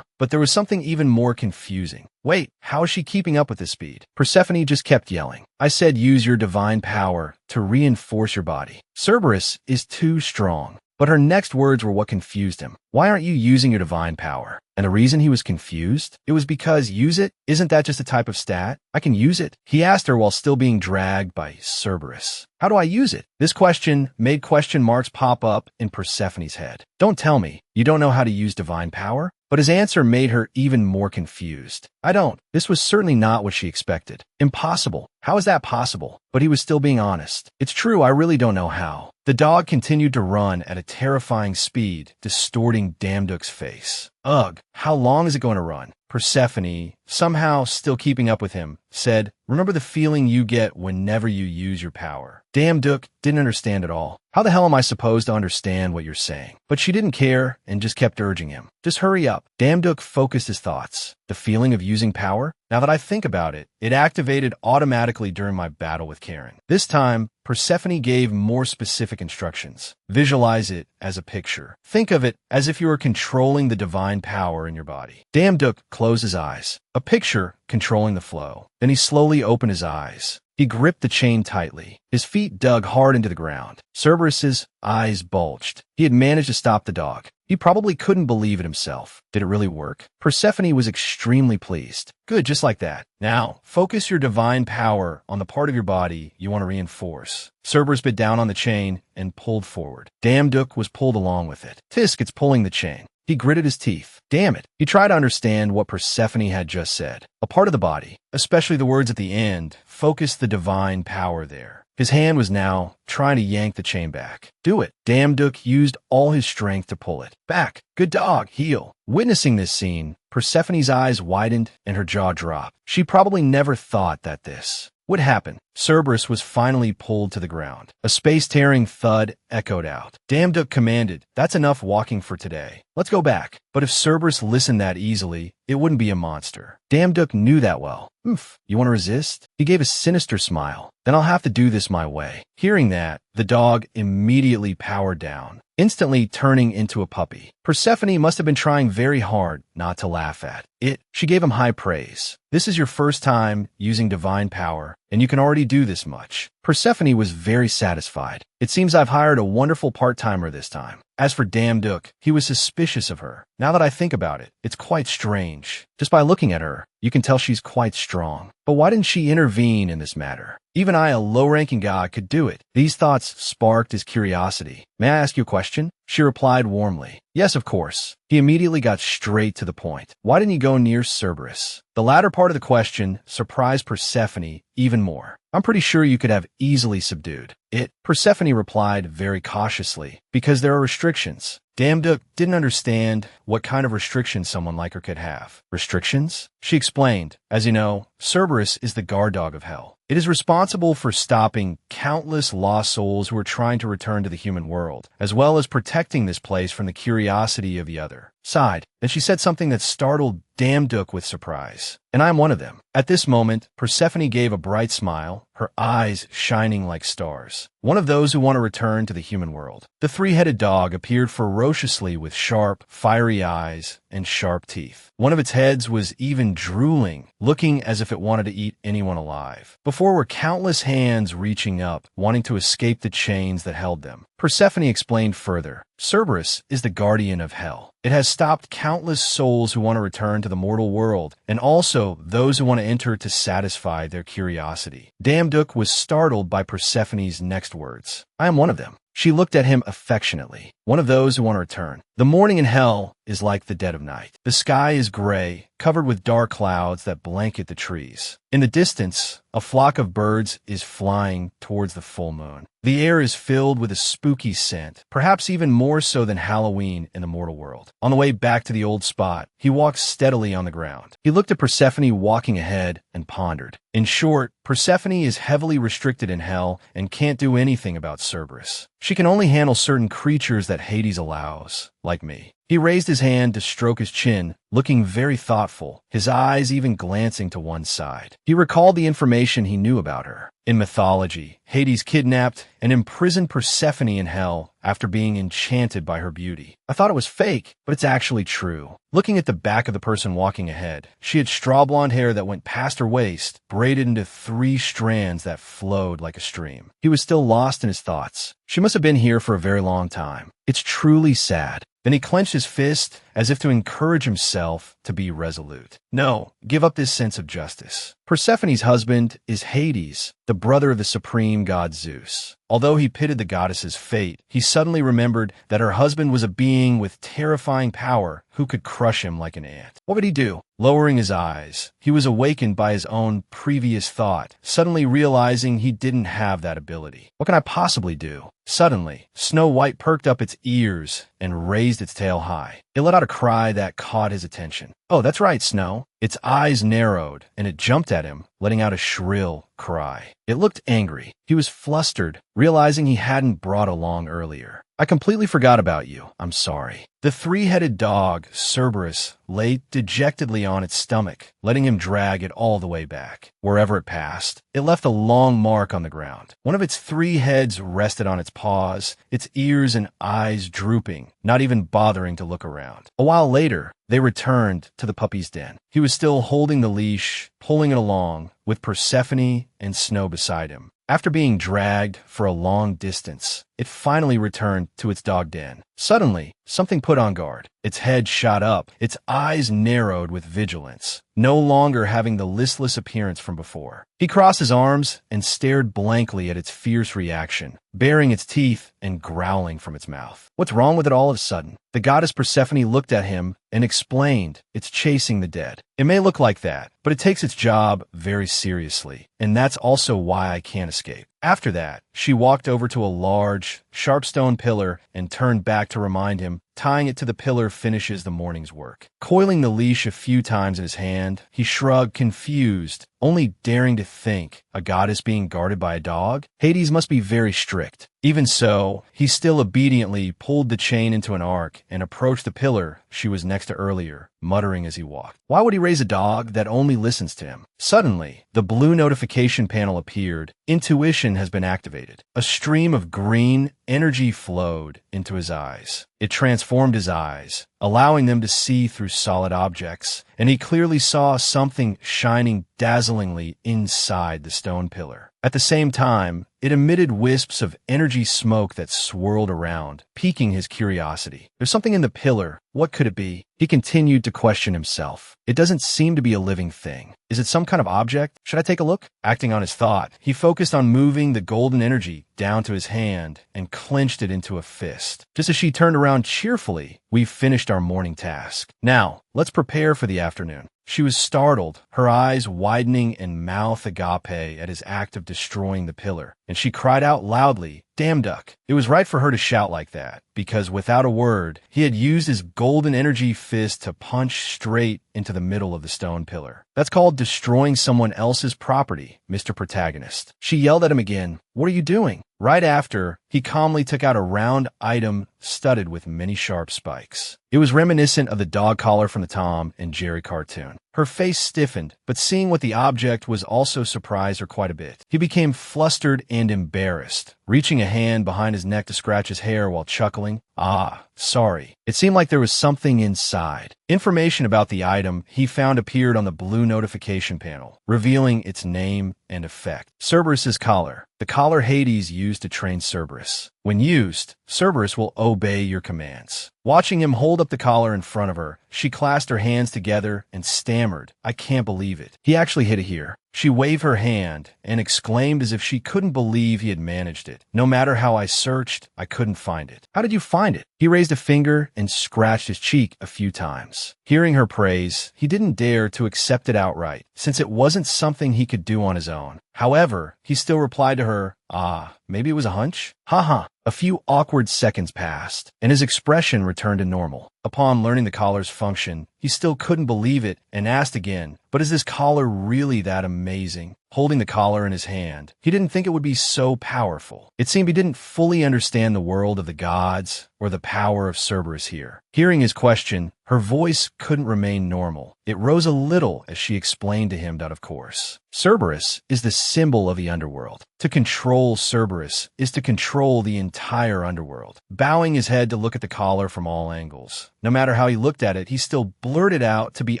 But there was something even more confusing. Wait, how is she keeping up with this speed? Persephone just kept yelling. I said use your divine power to reinforce your body. Cerberus is too strong. But her next words were what confused him. Why aren't you using your divine power? And the reason he was confused? It was because use it? Isn't that just a type of stat? I can use it. He asked her while still being dragged by Cerberus. How do I use it? This question made question marks pop up in Persephone's head. Don't tell me you don't know how to use divine power? But his answer made her even more confused. I don't. This was certainly not what she expected. Impossible. How is that possible? But he was still being honest. It's true, I really don't know how. The dog continued to run at a terrifying speed, distorting Damduk's face. Ugh, how long is it going to run? Persephone, somehow still keeping up with him, said, remember the feeling you get whenever you use your power. Damduk didn't understand at all. How the hell am I supposed to understand what you're saying? But she didn't care and just kept urging him. Just hurry up. Damduk focused his thoughts. The feeling of using power? Now that I think about it, it activated automatically during my battle with Karen. This time, Persephone gave more specific instructions. Visualize it as a picture. Think of it as if you were controlling the divine power in your body. Damduk closed his eyes. A picture controlling the flow. Then he slowly opened his eyes. He gripped the chain tightly. His feet dug hard into the ground. Cerberus's eyes bulged. He had managed to stop the dog. He probably couldn't believe it himself. Did it really work? Persephone was extremely pleased. Good, just like that. Now, focus your divine power on the part of your body you want to reinforce. Cerberus bit down on the chain and pulled forward. Damduk was pulled along with it. Tisk, it's pulling the chain. He gritted his teeth. Damn it. He tried to understand what Persephone had just said. A part of the body, especially the words at the end, focused the divine power there. His hand was now trying to yank the chain back. Do it. Damduk used all his strength to pull it. Back. Good dog. Heel. Witnessing this scene, Persephone's eyes widened and her jaw dropped. She probably never thought that this would happen. Cerberus was finally pulled to the ground. A space-tearing thud echoed out. Damduk commanded, that's enough walking for today. Let's go back. But if Cerberus listened that easily, it wouldn't be a monster. Damduk knew that well. Oof, you want to resist? He gave a sinister smile. Then I'll have to do this my way. Hearing that, the dog immediately powered down, instantly turning into a puppy. Persephone must have been trying very hard not to laugh at it. She gave him high praise. This is your first time using divine power, and you can already do this much. Persephone was very satisfied. It seems I've hired a wonderful part-timer this time. As for Damduk, he was suspicious of her. Now that I think about it, it's quite strange. Just by looking at her, you can tell she's quite strong. But why didn't she intervene in this matter? Even I, a low-ranking guy, could do it. These thoughts sparked his curiosity. May I ask you a question? She replied warmly. Yes, of course. He immediately got straight to the point. Why didn't you go near Cerberus? The latter part of the question surprised Persephone even more. I'm pretty sure you could have easily subdued it. Persephone replied very cautiously, because there are restrictions. Damduk didn't understand what kind of restrictions someone like her could have. Restrictions? She explained. As you know, Cerberus is the guard dog of hell. It is responsible for stopping countless lost souls who are trying to return to the human world, as well as protecting this place from the curiosity of the other. Sighed. Then she said something that startled Damduk with surprise. And I'm one of them. At this moment, Persephone gave a bright smile, her eyes shining like stars. One of those who want to return to the human world. The three-headed dog appeared ferociously with sharp, fiery eyes and sharp teeth. One of its heads was even drooling, looking as if it wanted to eat anyone alive. Before were countless hands reaching up, wanting to escape the chains that held them. Persephone explained further. Cerberus is the guardian of hell. It has stopped countless souls who want to return to the mortal world, and also those who want to enter to satisfy their curiosity. Damduk was startled by Persephone's next words. I am one of them. She looked at him affectionately, one of those who want to return. The morning in hell is like the dead of night. The sky is gray, covered with dark clouds that blanket the trees. In the distance, a flock of birds is flying towards the full moon. The air is filled with a spooky scent, perhaps even more so than Halloween in the mortal world. On the way back to the old spot, he walked steadily on the ground. He looked at Persephone walking ahead and pondered. In short, Persephone is heavily restricted in hell and can't do anything about Cerberus. She can only handle certain creatures that Hades allows, like me. He raised his hand to stroke his chin, looking very thoughtful, his eyes even glancing to one side. He recalled the information he knew about her. In mythology, Hades kidnapped and imprisoned Persephone in hell after being enchanted by her beauty. I thought it was fake, but it's actually true. Looking at the back of the person walking ahead, she had straw blonde hair that went past her waist, braided into 3 strands that flowed like a stream. He was still lost in his thoughts. She must have been here for a very long time. It's truly sad. Then he clenched his fist as if to encourage himself to be resolute. No, give up this sense of justice. Persephone's husband is Hades, the brother of the supreme god Zeus. Although he pitied the goddess's fate, he suddenly remembered that her husband was a being with terrifying power who could crush him like an ant. What would he do? Lowering his eyes, he was awakened by his own previous thought, suddenly realizing he didn't have that ability. What can I possibly do? Suddenly, Snow White perked up its ears and raised its tail high. It let out a cry that caught his attention. Oh, that's right, Snow. Its eyes narrowed, and it jumped at him, letting out a shrill cry. It looked angry. He was flustered, realizing he hadn't brought along earlier. I completely forgot about you. I'm sorry. The three-headed dog, Cerberus, lay dejectedly on its stomach, letting him drag it all the way back. Wherever it passed, it left a long mark on the ground. One of its 3 heads rested on its paws, its ears and eyes drooping, not even bothering to look around. A while later, they returned to the puppy's den. He was still holding the leash, pulling it along, with Persephone and Snow beside him. After being dragged for a long distance, it finally returned to its dog den. Suddenly, something put on guard. Its head shot up, its eyes narrowed with vigilance, no longer having the listless appearance from before. He crossed his arms and stared blankly at its fierce reaction, baring its teeth and growling from its mouth. What's wrong with it all of a sudden? The goddess Persephone looked at him and explained, it's chasing the dead. It may look like that, but it takes its job very seriously, and that's also why I can't escape. After that, she walked over to a large, sharp stone pillar and turned back to remind him, tying it to the pillar finishes the morning's work. Coiling the leash a few times in his hand, he shrugged, confused, only daring to think, a goddess being guarded by a dog? Hades must be very strict. Even so, he still obediently pulled the chain into an arc and approached the pillar she was next to earlier, muttering as he walked. Why would he raise a dog that only listens to him? Suddenly, the blue notification panel appeared. Intuition has been activated. A stream of green energy flowed into his eyes. It transformed his eyes, allowing them to see through solid objects, and he clearly saw something shining dazzlingly inside the stone pillar. At the same time, it emitted wisps of energy smoke that swirled around, piquing his curiosity. There's something in the pillar. What could it be? He continued to question himself. It doesn't seem to be a living thing. Is it some kind of object? Should I take a look? Acting on his thought, he focused on moving the golden energy down to his hand and clenched it into a fist. Just as she turned around cheerfully, we've finished our morning task. Now, let's prepare for the afternoon. She was startled, her eyes widening and mouth agape at his act of destroying the pillar, and she cried out loudly, "Damn duck." It was right for her to shout like that, because without a word, he had used his golden energy fist to punch straight into the middle of the stone pillar. That's called destroying someone else's property, Mr. Protagonist. She yelled at him again, "What are you doing?" Right after, he calmly took out a round item studded with many sharp spikes. It was reminiscent of the dog collar from the Tom and Jerry cartoon. Her face stiffened, but seeing what the object was also surprised her quite a bit. He became flustered and embarrassed, reaching a hand behind his neck to scratch his hair while chuckling. "Ah, sorry." It seemed like there was something inside. Information about the item he found appeared on the blue notification panel, revealing its name and effect. Cerberus's collar. The collar Hades used to train Cerberus. When used, Cerberus will obey your commands. Watching him hold up the collar in front of her, she clasped her hands together and stammered, "I can't believe it. He actually hid it here." She waved her hand and exclaimed as if she couldn't believe he had managed it. "No matter how I searched, I couldn't find it." "How did you find it?" He raised a finger and scratched his cheek a few times. Hearing her praise, he didn't dare to accept it outright, since it wasn't something he could do on his own. However, he still replied to her, "Ah, maybe it was a hunch?" "Haha." A few awkward seconds passed, and his expression returned to normal. Upon learning the collar's function, he still couldn't believe it and asked again, "But is this collar really that amazing?" Holding the collar in his hand, he didn't think it would be so powerful. It seemed he didn't fully understand the world of the gods or the power of Cerberus here. Hearing his question, her voice couldn't remain normal. It rose a little as she explained to him that, of course, Cerberus is the symbol of the underworld. To control Cerberus is to control the entire underworld. Bowing his head to look at the collar from all angles. No matter how he looked at it, he still blurted out, "To be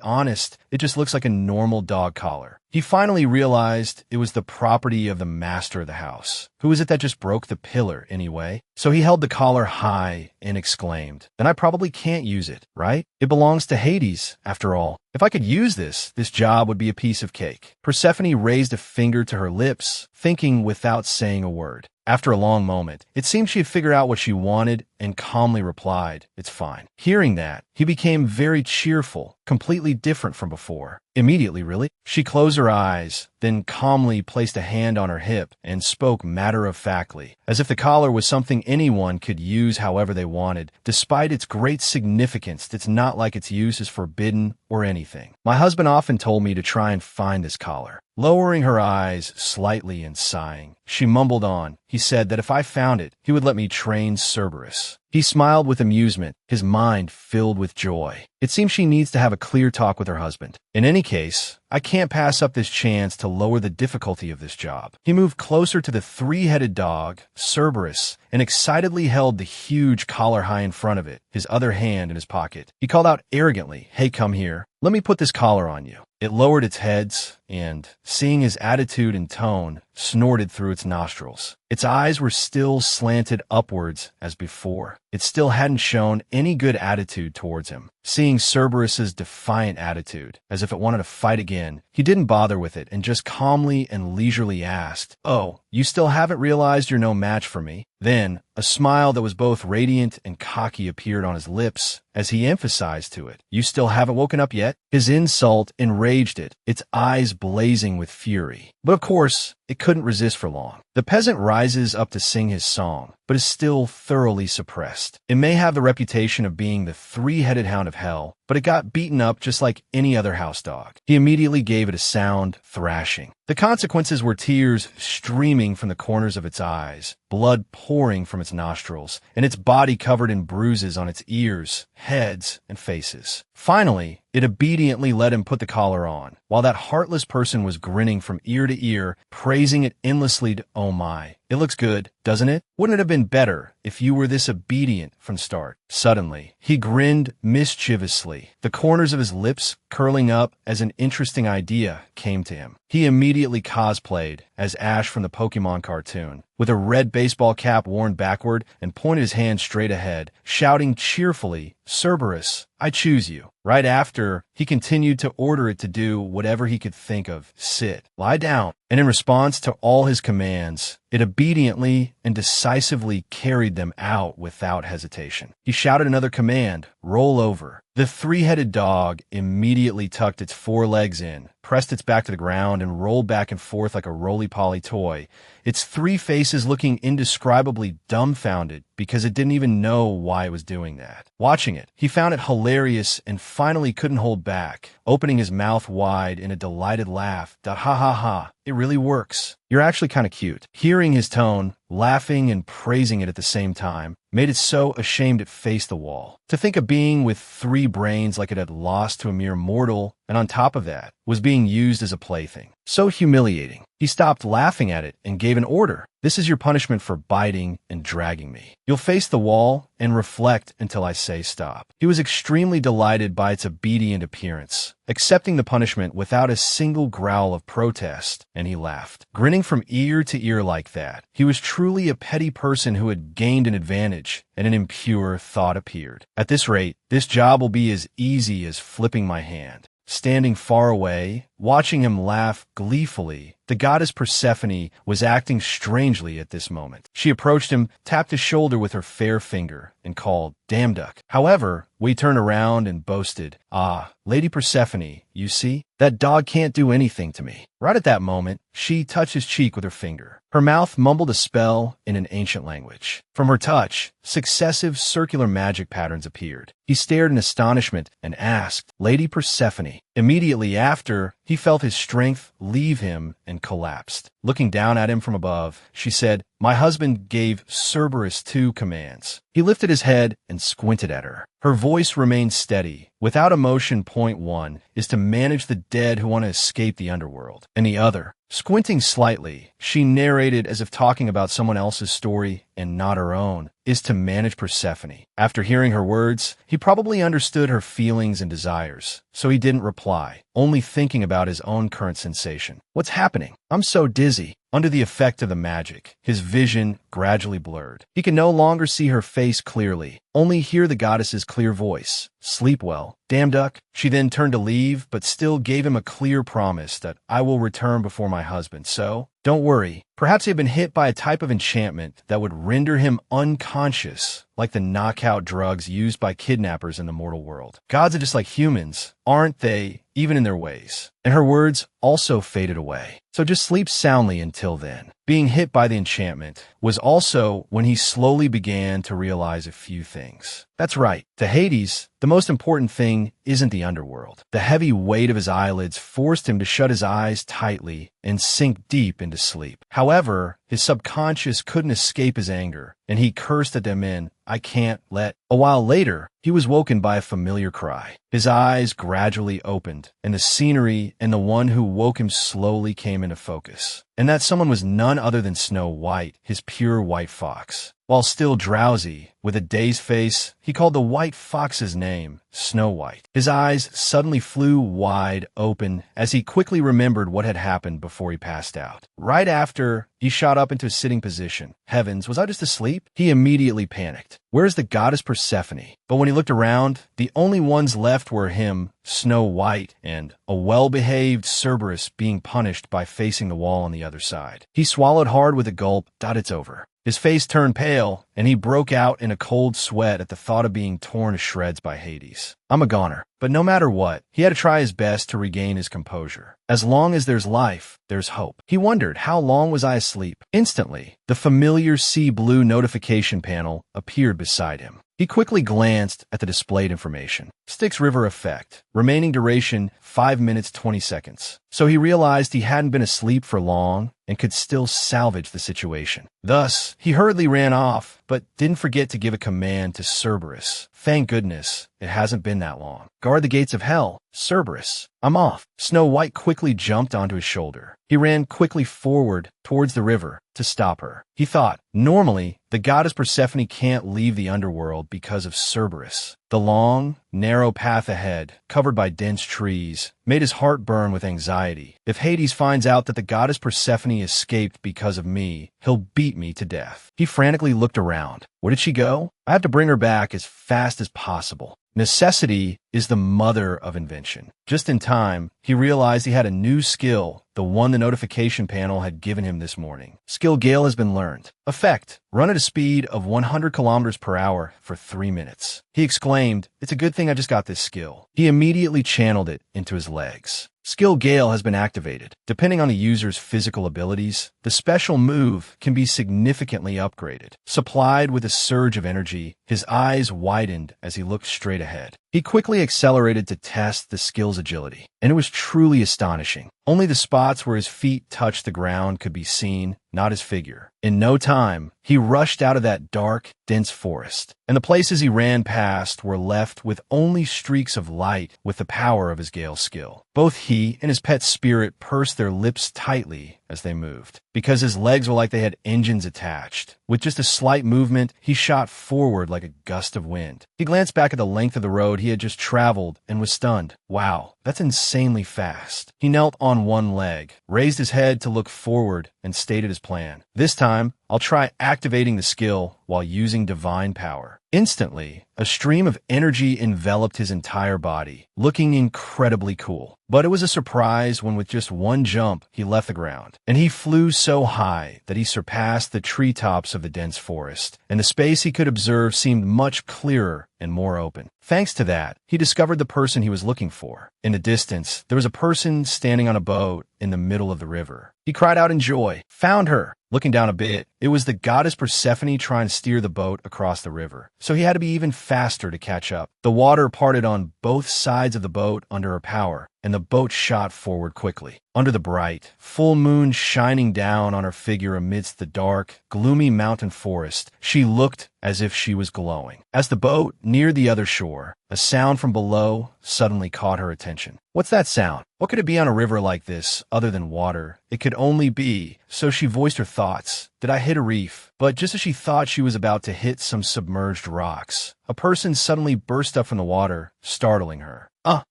honest, it just looks like a normal dog collar." He finally realized it was the property of the master of the house. Who is it that just broke the pillar, anyway? So he held the collar high and exclaimed, "Then I probably can't use it, right? It belongs to Hades, after all. If I could use this job would be a piece of cake." Persephone raised a finger to her lips, thinking without saying a word. After a long moment, it seemed she had figured out what she wanted and calmly replied, "It's fine." Hearing that, he became very cheerful, completely different from before. Immediately, really. She closed her eyes, then calmly placed a hand on her hip and spoke matter-of-factly, as if the collar was something anyone could use however they wanted. Despite its great significance, it's not like its use is forbidden or anything. "My husband often told me to try and find this collar." Lowering her eyes slightly and sighing, she mumbled on. "He said that if I found it, he would let me train Cerberus." He smiled with amusement, his mind filled with joy. It seems she needs to have a clear talk with her husband. "In any case, I can't pass up this chance to lower the difficulty of this job." He moved closer to the three-headed dog, Cerberus, and excitedly held the huge collar high in front of it, his other hand in his pocket. He called out arrogantly, "Hey, come here. Let me put this collar on you." It lowered its heads and, seeing his attitude and tone, snorted through its nostrils. Its eyes were still slanted upwards as before. It still hadn't shown any good attitude towards him. Seeing Cerberus's defiant attitude, as if it wanted to fight again, he didn't bother with it and just calmly and leisurely asked, "Oh, you still haven't realized you're no match for me?" Then, a smile that was both radiant and cocky appeared on his lips as he emphasized to it, "You still haven't woken up yet?" His insult enraged it, its eyes blazing with fury. But of course, it couldn't resist for long. The peasant rises up to sing his song, but is still thoroughly suppressed. It may have the reputation of being the three-headed hound of hell, but it got beaten up just like any other house dog. He immediately gave it a sound thrashing. The consequences were tears streaming from the corners of its eyes, blood pouring from its nostrils, and its body covered in bruises on its ears, heads, and faces. Finally, it obediently let him put the collar on, while that heartless person was grinning from ear to ear, praising it endlessly to, "Oh my, it looks good, doesn't it? Wouldn't it have been better if you were this obedient from start?" Suddenly, he grinned mischievously, the corners of his lips curling up as an interesting idea came to him. He immediately cosplayed as Ash from the Pokemon cartoon, with a red baseball cap worn backward and pointed his hand straight ahead, shouting cheerfully, "Cerberus, I choose you." Right after, he continued to order it to do whatever he could think of. "Sit, lie down." And in response to all his commands, it obediently and decisively carried them out without hesitation. He shouted another command, "Roll over." The three-headed dog immediately tucked its four legs in, pressed its back to the ground, and rolled back and forth like a roly-poly toy, its three faces looking indescribably dumbfounded because it didn't even know why it was doing that. Watching it, he found it hilarious and finally couldn't hold back, opening his mouth wide in a delighted laugh. Ha ha ha, it really works. You're actually kind of cute. Hearing his tone, laughing and praising it at the same time, made it so ashamed it faced the wall. To think a being with three brains like it had lost to a mere mortal, and on top of that, was being used as a plaything. So humiliating. He stopped laughing at it and gave an order. This is your punishment for biting and dragging me. You'll face the wall and reflect until I say stop. He was extremely delighted by its obedient appearance, accepting the punishment without a single growl of protest, and he laughed. Grinning from ear to ear like that, he was truly a petty person who had gained an advantage, and an impure thought appeared. At this rate, this job will be as easy as flipping my hand. Standing far away, watching him laugh gleefully, the goddess Persephone was acting strangely at this moment. She approached him, tapped his shoulder with her fair finger, and called, "Damn duck." However, we turned around and boasted, "Ah, Lady Persephone, you see? That dog can't do anything to me." Right at that moment, she touched his cheek with her finger. Her mouth mumbled a spell in an ancient language. From her touch, successive circular magic patterns appeared. He stared in astonishment and asked, "Lady Persephone." Immediately after, he felt his strength leave him and collapsed. Looking down at him from above, she said, "My husband gave Cerberus 2 commands." He lifted his head and squinted at her. Her voice remained steady. Without emotion, point 1 is to manage the dead who want to escape the underworld. And the other, squinting slightly, she narrated as if talking about someone else's story and not her own, is to manage Persephone. After hearing her words, he probably understood her feelings and desires, so he didn't reply, only thinking about his own current sensation. What's happening? I'm so dizzy. Under the effect of the magic, his vision gradually blurred. He could no longer see her face clearly, only hear the goddess's clear voice. Sleep well. Damn duck. She then turned to leave, but still gave him a clear promise that I will return before my husband, so don't worry. Perhaps he had been hit by a type of enchantment that would render him unconscious, like the knockout drugs used by kidnappers in the mortal world. Gods are just like humans, aren't they, even in their ways? And her words also faded away. So just sleep soundly until then. Being hit by the enchantment was also when he slowly began to realize a few things. That's right. To Hades, the most important thing isn't the underworld. The heavy weight of his eyelids forced him to shut his eyes tightly and sink deep into sleep. However, his subconscious couldn't escape his anger, and he cursed at them in, "I can't let." A while later, he was woken by a familiar cry. His eyes gradually opened, and the scenery and the one who woke him slowly came into focus. And that someone was none other than Snow White, his pure white fox. While still drowsy, with a dazed face, he called the white fox's name, Snow White. His eyes suddenly flew wide open as he quickly remembered what had happened before he passed out. Right after, he shot up into a sitting position. Heavens, was I just asleep? He immediately panicked. Where's the goddess Persephone? But when he looked around, the only ones left were him, Snow White, and a well-behaved Cerberus being punished by facing the wall on the other side. He swallowed hard with a gulp. It's over. His face turned pale, and he broke out in a cold sweat at the thought of being torn to shreds by Hades. I'm a goner. But no matter what, he had to try his best to regain his composure. As long as there's life, there's hope. He wondered, how long was I asleep? Instantly, the familiar sea blue notification panel appeared beside him. He quickly glanced at the displayed information. Styx River effect. Remaining duration, 5 minutes 20 seconds. So he realized he hadn't been asleep for long and could still salvage the situation. Thus, he hurriedly ran off, but didn't forget to give a command to Cerberus. Thank goodness, it hasn't been that long. Guard the gates of hell. Cerberus, I'm off. Snow White quickly jumped onto his shoulder. He ran quickly forward towards the river to stop her. He thought, normally, the goddess Persephone can't leave the underworld because of Cerberus. The long, narrow path ahead, covered by dense trees, made his heart burn with anxiety. If Hades finds out that the goddess Persephone escaped because of me, he'll beat me to death. He frantically looked around. Where did she go? I have to bring her back as fast as possible. Necessity is the mother of invention. Just in time, he realized he had a new skill, the one the notification panel had given him this morning. Skill Gale has been learned. Effect: run at a speed of 100 kilometers per hour for 3 minutes. He exclaimed, "It's a good thing I just got this skill." He immediately channeled it into his legs. Skill Gale has been activated. Depending on the user's physical abilities, the special move can be significantly upgraded. Supplied with a surge of energy, his eyes widened as he looked straight ahead. He quickly accelerated to test the skill's agility, and it was truly astonishing. Only the spots where his feet touched the ground could be seen, not his figure. In no time, he rushed out of that dark, dense forest, and the places he ran past were left with only streaks of light with the power of his Gale skill. Both he and his pet spirit pursed their lips tightly as they moved, because his legs were like they had engines attached. With just a slight movement, he shot forward like a gust of wind. He glanced back at the length of the road he had just traveled and was stunned. Wow, that's insanely fast. He knelt on one leg, raised his head to look forward, and stated his plan. This time, I'll try activating the skill while using divine power. Instantly, a stream of energy enveloped his entire body, looking incredibly cool. But it was a surprise when with just one jump, he left the ground. And he flew so high that he surpassed the treetops of the dense forest, and the space he could observe seemed much clearer and more open. Thanks to that, he discovered the person he was looking for. In the distance, there was a person standing on a boat in the middle of the river. He cried out in joy, "Found her!" Looking down a bit, it was the goddess Persephone trying to steer the boat across the river, so he had to be even faster to catch up. The water parted on both sides of the boat under her power, and the boat shot forward quickly. Under the bright, full moon shining down on her figure amidst the dark, gloomy mountain forest, she looked as if she was glowing. As the boat neared the other shore, a sound from below suddenly caught her attention. What's that sound? What could it be on a river like this, other than water? It could only be. So she voiced her thoughts. Did I hit a reef? But just as she thought she was about to hit some submerged rocks, a person suddenly burst up from the water, startling her.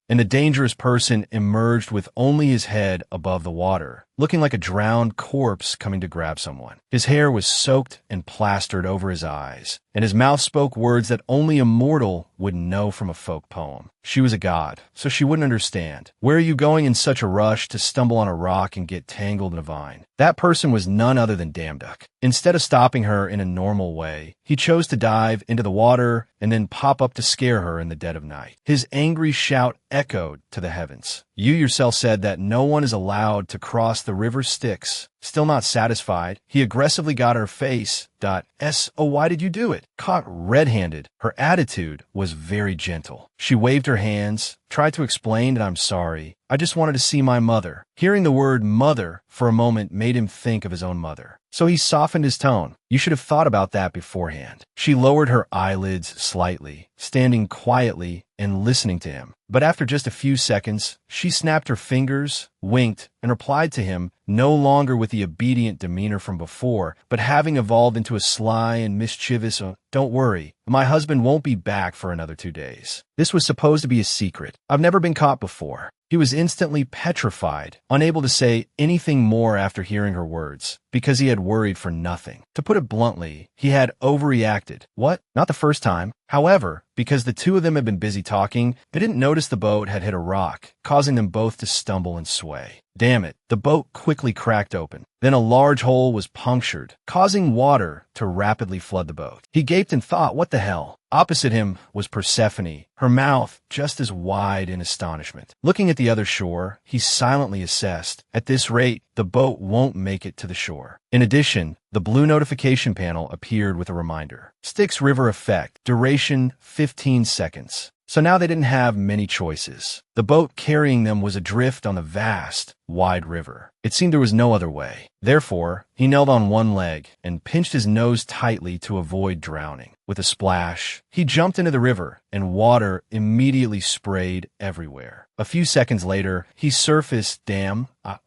And the dangerous person emerged with only his head above the water, looking like a drowned corpse coming to grab someone. His hair was soaked and plastered over his eyes, and his mouth spoke words that only a mortal would know from a folk poem. She was a god, so she wouldn't understand. Where are you going in such a rush to stumble on a rock and get tangled in a vine? That person was none other than Damduck. Instead of stopping her in a normal way, he chose to dive into the water and then pop up to scare her in the dead of night. His angry shout echoed to the heavens. You yourself said that no one is allowed to cross the river Styx. Still not satisfied, he aggressively got her face. Oh, why did you do it? Caught red-handed, her attitude was very gentle. She waved her hands, tried to explain that I'm sorry. I just wanted to see my mother. Hearing the word mother for a moment made him think of his own mother. So he softened his tone. You should have thought about that beforehand. She lowered her eyelids slightly, standing quietly and listening to him. But after just a few seconds, she snapped her fingers, winked, and replied to him, no longer with the obedient demeanor from before, but having evolved into a sly and mischievous, don't worry, my husband won't be back for another 2 days. This was supposed to be a secret. I've never been caught before. He was instantly petrified, unable to say anything more after hearing her words, because he had worried for nothing. To put it bluntly, he had overreacted. What? Not the first time. However, because the two of them had been busy talking, they didn't notice the boat had hit a rock, causing them both to stumble and sway. Damn it, the boat quickly cracked open. Then a large hole was punctured, causing water to rapidly flood the boat. He gaped and thought, what the hell? Opposite him was Persephone, her mouth just as wide in astonishment. Looking at the other shore, he silently assessed, at this rate, the boat won't make it to the shore. In addition, the blue notification panel appeared with a reminder. Styx River Effect, duration 15 seconds. So now they didn't have many choices. The boat carrying them was adrift on the vast, wide river. It seemed there was no other way. Therefore, he knelt on one leg and pinched his nose tightly to avoid drowning. With a splash, he jumped into the river, and water immediately sprayed everywhere. A few seconds later, he surfaced,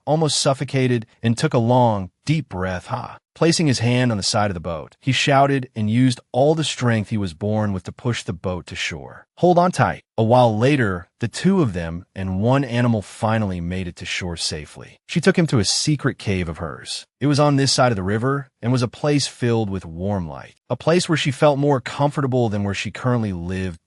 almost suffocated, and took a long, deep breath. placing his hand on the side of the boat. He shouted and used all the strength he was born with to push the boat to shore. Hold on tight. A while later, the two of them and one animal finally made it to shore safely. She took him to a secret cave of hers. It was on this side of the river and was a place filled with warm light. A place where she felt more comfortable than where she currently lived.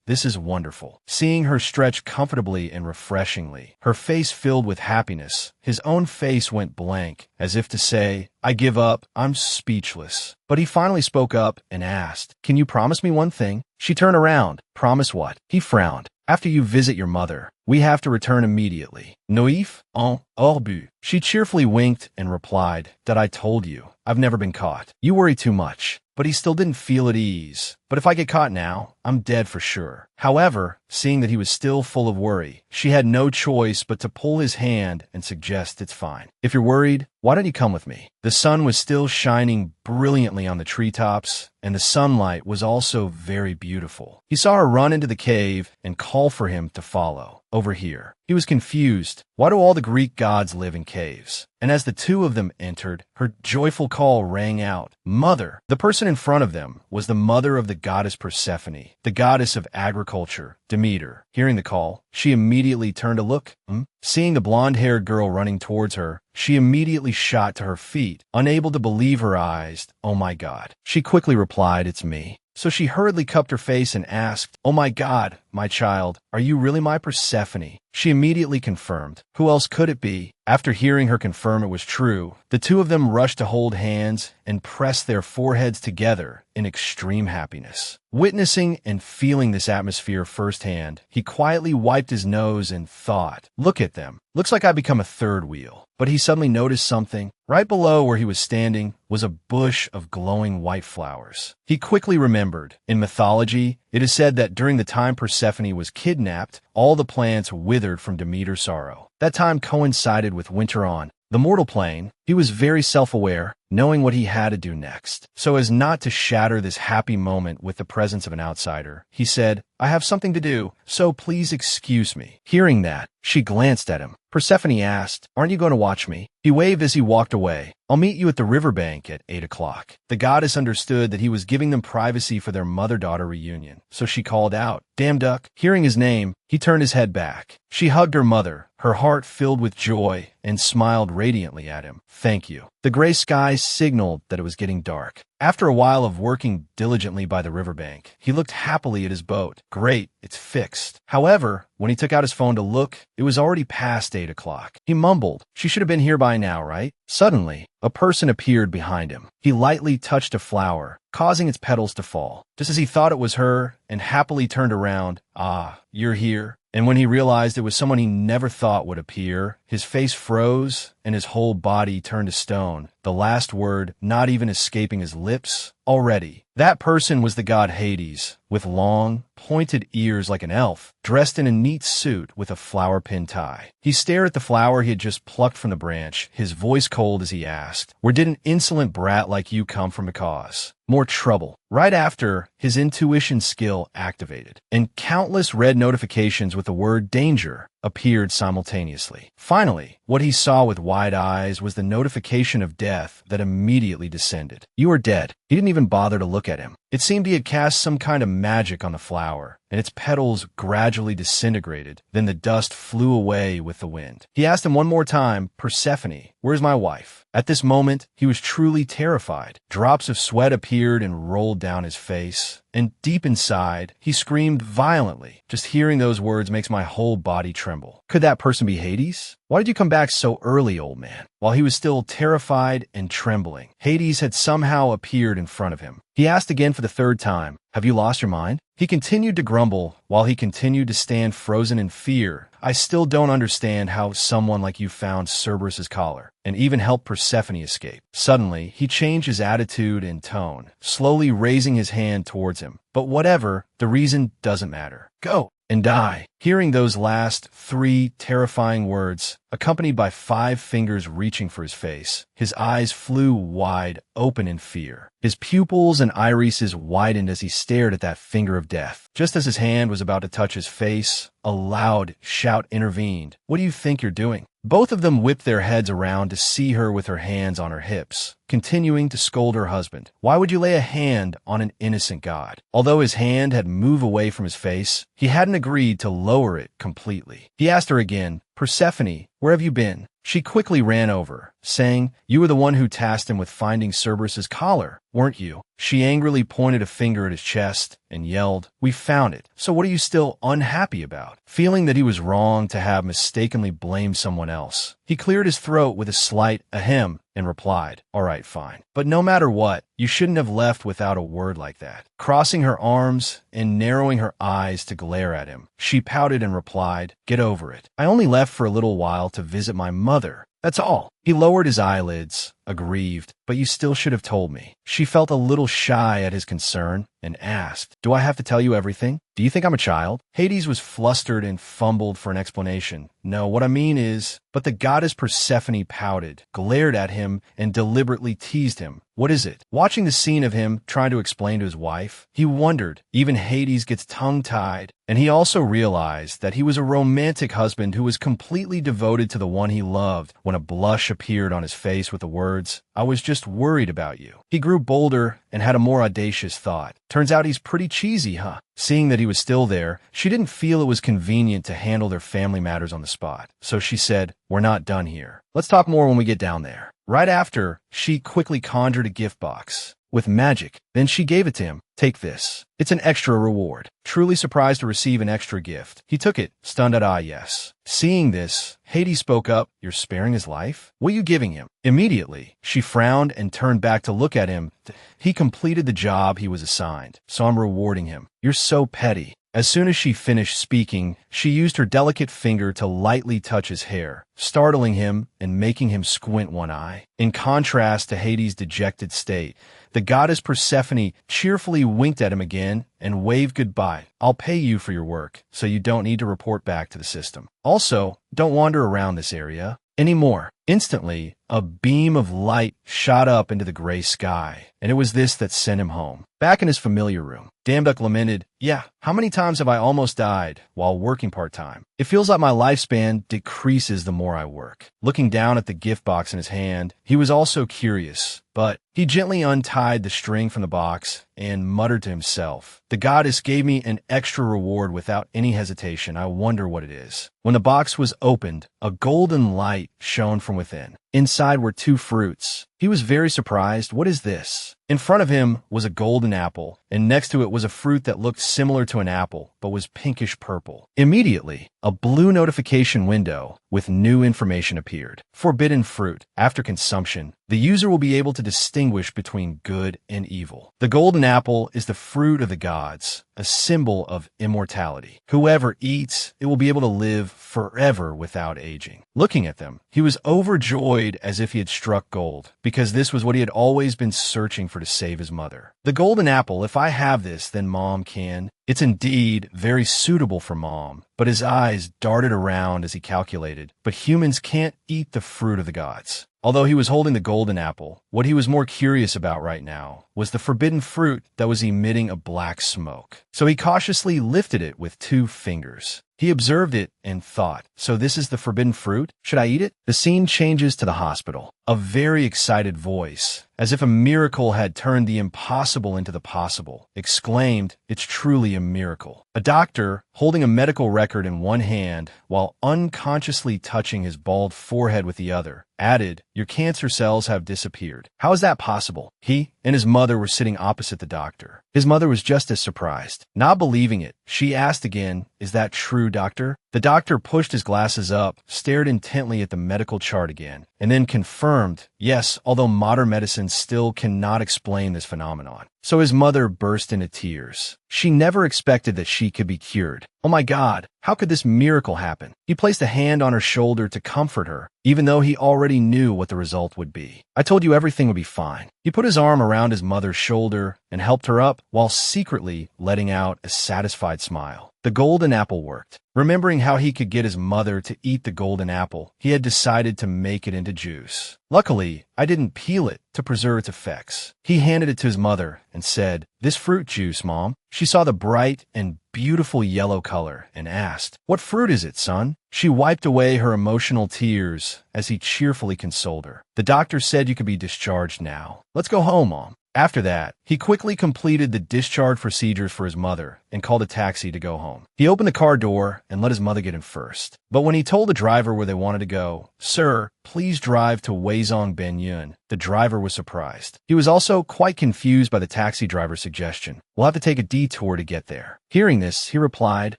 This is wonderful. Seeing her stretch comfortably and refreshingly, her face filled with happiness, his own face went blank, as if to say, I give up, I'm speechless. But he finally spoke up and asked, can you promise me one thing? She turned around. Promise what? He frowned. After you visit your mother, we have to return immediately. Noif en orbu. She cheerfully winked and replied, that I told you. I've never been caught. You worry too much. But he still didn't feel at ease. But if I get caught now, I'm dead for sure. However, seeing that he was still full of worry, she had no choice but to pull his hand and suggest it's fine. If you're worried, why don't you come with me? The sun was still shining brilliantly on the treetops, and the sunlight was also very beautiful. He saw her run into the cave and call for him to follow. Over here. He was confused. Why do all the Greek gods live in caves? And as the two of them entered, her joyful call rang out, Mother! The person in front of them was the mother of the goddess Persephone, the goddess of agriculture, Demeter. Hearing the call, she immediately turned to look. Seeing the blonde-haired girl running towards her, she immediately shot to her feet, unable to believe her eyes. Oh my God. She quickly replied, it's me. So she hurriedly cupped her face and asked, oh my God, my child, are you really my Persephone? She immediately confirmed. Who else could it be? After hearing her confirm it was true, the two of them rushed to hold hands and press their foreheads together in extreme happiness. Witnessing and feeling this atmosphere firsthand, he quietly wiped his nose and thought, look at them. Looks like I become a third wheel. But he suddenly noticed something. Right below where he was standing was a bush of glowing white flowers. He quickly remembered. In mythology, it is said that during the time Persephone was kidnapped, all the plants withered from Demeter's sorrow. That time coincided with winter on the mortal plane. He was very self-aware, knowing what he had to do next. So as not to shatter this happy moment with the presence of an outsider, he said, I have something to do, so please excuse me. Hearing that, she glanced at him. Persephone asked, aren't you going to watch me? He waved as he walked away. I'll meet you at the riverbank at 8 o'clock. The goddess understood that he was giving them privacy for their mother-daughter reunion, so she called out, Damn duck. Hearing his name, he turned his head back. She hugged her mother, her heart filled with joy, and smiled radiantly at him. Thank you. The gray sky signaled that it was getting dark. After a while of working diligently by the riverbank, he looked happily at his boat. Great, it's fixed. However, when he took out his phone to look, it was already past 8 o'clock. He mumbled, she should have been here by now, right? Suddenly, a person appeared behind him. He lightly touched a flower, causing its petals to fall. Just as he thought it was her, and happily turned around, ah, you're here? And when he realized it was someone he never thought would appear, his face froze and his whole body turned to stone, the last word not even escaping his lips. Already, that person was the god Hades, with long, pointed ears like an elf, dressed in a neat suit with a flower-pin tie. He stared at the flower he had just plucked from the branch, his voice cold as he asked, where did an insolent brat like you come from to cause more trouble? Right after, his intuition skill activated, and countless red notifications with the word danger appeared simultaneously. Finally, what he saw with wide eyes was the notification of death that immediately descended. You are dead. He didn't even bother to look at him. It seemed he had cast some kind of magic on the flower, and its petals gradually disintegrated. Then the dust flew away with the wind. He asked him one more time, Persephone, where's my wife? At this moment, he was truly terrified. Drops of sweat appeared and rolled down his face, and deep inside, he screamed violently. Just hearing those words makes my whole body tremble. Could that person be Hades? Why did you come back so early, old man? While he was still terrified and trembling, Hades had somehow appeared in front of him. He asked again for the third time, have you lost your mind? He continued to grumble while he continued to stand frozen in fear. I still don't understand how someone like you found Cerberus's collar and even helped Persephone escape. Suddenly, he changed his attitude and tone, slowly raising his hand towards him. But whatever, the reason doesn't matter. Go and die. Hearing those last 3 terrifying words, accompanied by 5 fingers reaching for his face, his eyes flew wide open in fear. His pupils and irises widened as he stared at that finger of death. Just as his hand was about to touch his face, a loud shout intervened. What do you think you're doing? Both of them whipped their heads around to see her with her hands on her hips, continuing to scold her husband. Why would you lay a hand on an innocent god? Although his hand had moved away from his face, he hadn't agreed to lower it completely. He asked her again, Persephone, where have you been? She quickly ran over, saying, You were the one who tasked him with finding Cerberus's collar, weren't you? She angrily pointed a finger at his chest and yelled, We found it. So what are you still unhappy about? Feeling that he was wrong to have mistakenly blamed someone else, he cleared his throat with a slight ahem and replied, All right, fine. But no matter what, you shouldn't have left without a word like that. Crossing her arms and narrowing her eyes to glare at him, she pouted and replied, Get over it. I only left for a little while to visit my mother. That's all. He lowered his eyelids, aggrieved, but you still should have told me. She felt a little shy at his concern and asked, Do I have to tell you everything? Do you think I'm a child? Hades was flustered and fumbled for an explanation. No, what I mean is, but the goddess Persephone pouted, glared at him, and deliberately teased him. What is it? Watching the scene of him trying to explain to his wife, he wondered. Even Hades gets tongue-tied. And he also realized that he was a romantic husband who was completely devoted to the one he loved when a blush appeared on his face with the words, I was just worried about you. He grew bolder and had a more audacious thought. Turns out he's pretty cheesy, huh? Seeing that he was still there, she didn't feel it was convenient to handle their family matters on the spot. So she said, We're not done here. Let's talk more when we get down there. Right after, she quickly conjured a gift box with magic. Then she gave it to him. Take this. It's an extra reward. Truly surprised to receive an extra gift, he took it, stunned at yes. Seeing this, Hades spoke up, You're sparing his life? What are you giving him? Immediately, she frowned and turned back to look at him. He completed the job he was assigned, so I'm rewarding him. You're so petty. As soon as she finished speaking, she used her delicate finger to lightly touch his hair, startling him and making him squint one eye. In contrast to Hades' dejected state, the goddess Persephone cheerfully winked at him again and waved goodbye. I'll pay you for your work, so you don't need to report back to the system. Also, don't wander around this area anymore. Instantly, a beam of light shot up into the gray sky, and it was this that sent him home. Back in his familiar room, Damduck lamented, Yeah, how many times have I almost died while working part-time? It feels like my lifespan decreases the more I work. Looking down at the gift box in his hand, he was also curious, but he gently untied the string from the box and muttered to himself, The goddess gave me an extra reward without any hesitation. I wonder what it is. When the box was opened, a golden light shone from within. Inside were 2 fruits. He was very surprised. What is this? In front of him was a golden apple, and next to it was a fruit that looked similar to an apple, but was pinkish purple. Immediately, a blue notification window with new information appeared. Forbidden fruit. After consumption, the user will be able to distinguish between good and evil. The golden apple is the fruit of the gods, a symbol of immortality. Whoever eats, it will be able to live forever without aging. Looking at them, he was overjoyed as if he had struck gold, because this was what he had always been searching for to save his mother. The golden apple, if I have this, then Mom can. It's indeed very suitable for Mom, but his eyes darted around as he calculated. But humans can't eat the fruit of the gods. Although he was holding the golden apple, what he was more curious about right now was the forbidden fruit that was emitting a black smoke. So he cautiously lifted it with 2 fingers. He observed it and thought, So this is the forbidden fruit? Should I eat it? The scene changes to the hospital. A very excited voice, as if a miracle had turned the impossible into the possible, exclaimed, It's truly a miracle. A doctor, holding a medical record in one hand while unconsciously touching his bald forehead with the other, added, Your cancer cells have disappeared. How is that possible? He and his mother were sitting opposite the doctor. His mother was just as surprised. Not believing it, she asked again, Is that true, doctor? The doctor pushed his glasses up, stared intently at the medical chart again, and then confirmed, Yes, although modern medicine still cannot explain this phenomenon. So his mother burst into tears. She never expected that she could be cured. Oh my God, how could this miracle happen? He placed a hand on her shoulder to comfort her, even though he already knew what the result would be. I told you everything would be fine. He put his arm around his mother's shoulder and helped her up while secretly letting out a satisfied smile. The golden apple worked. Remembering how he could get his mother to eat the golden apple, he had decided to make it into juice. Luckily, I didn't peel it to preserve its effects. He handed it to his mother and said, "This fruit juice, Mom." She saw the bright and beautiful yellow color and asked, "What fruit is it, son?" She wiped away her emotional tears as he cheerfully consoled her. "The doctor said you could be discharged now. Let's go home, Mom." After that, he quickly completed the discharge procedures for his mother and called a taxi to go home. He opened the car door and let his mother get in first. But when he told the driver where they wanted to go, "Sir, please drive to Weizong Benyun," the driver was surprised. He was also quite confused by the taxi driver's suggestion. "We'll have to take a detour to get there." Hearing this, he replied,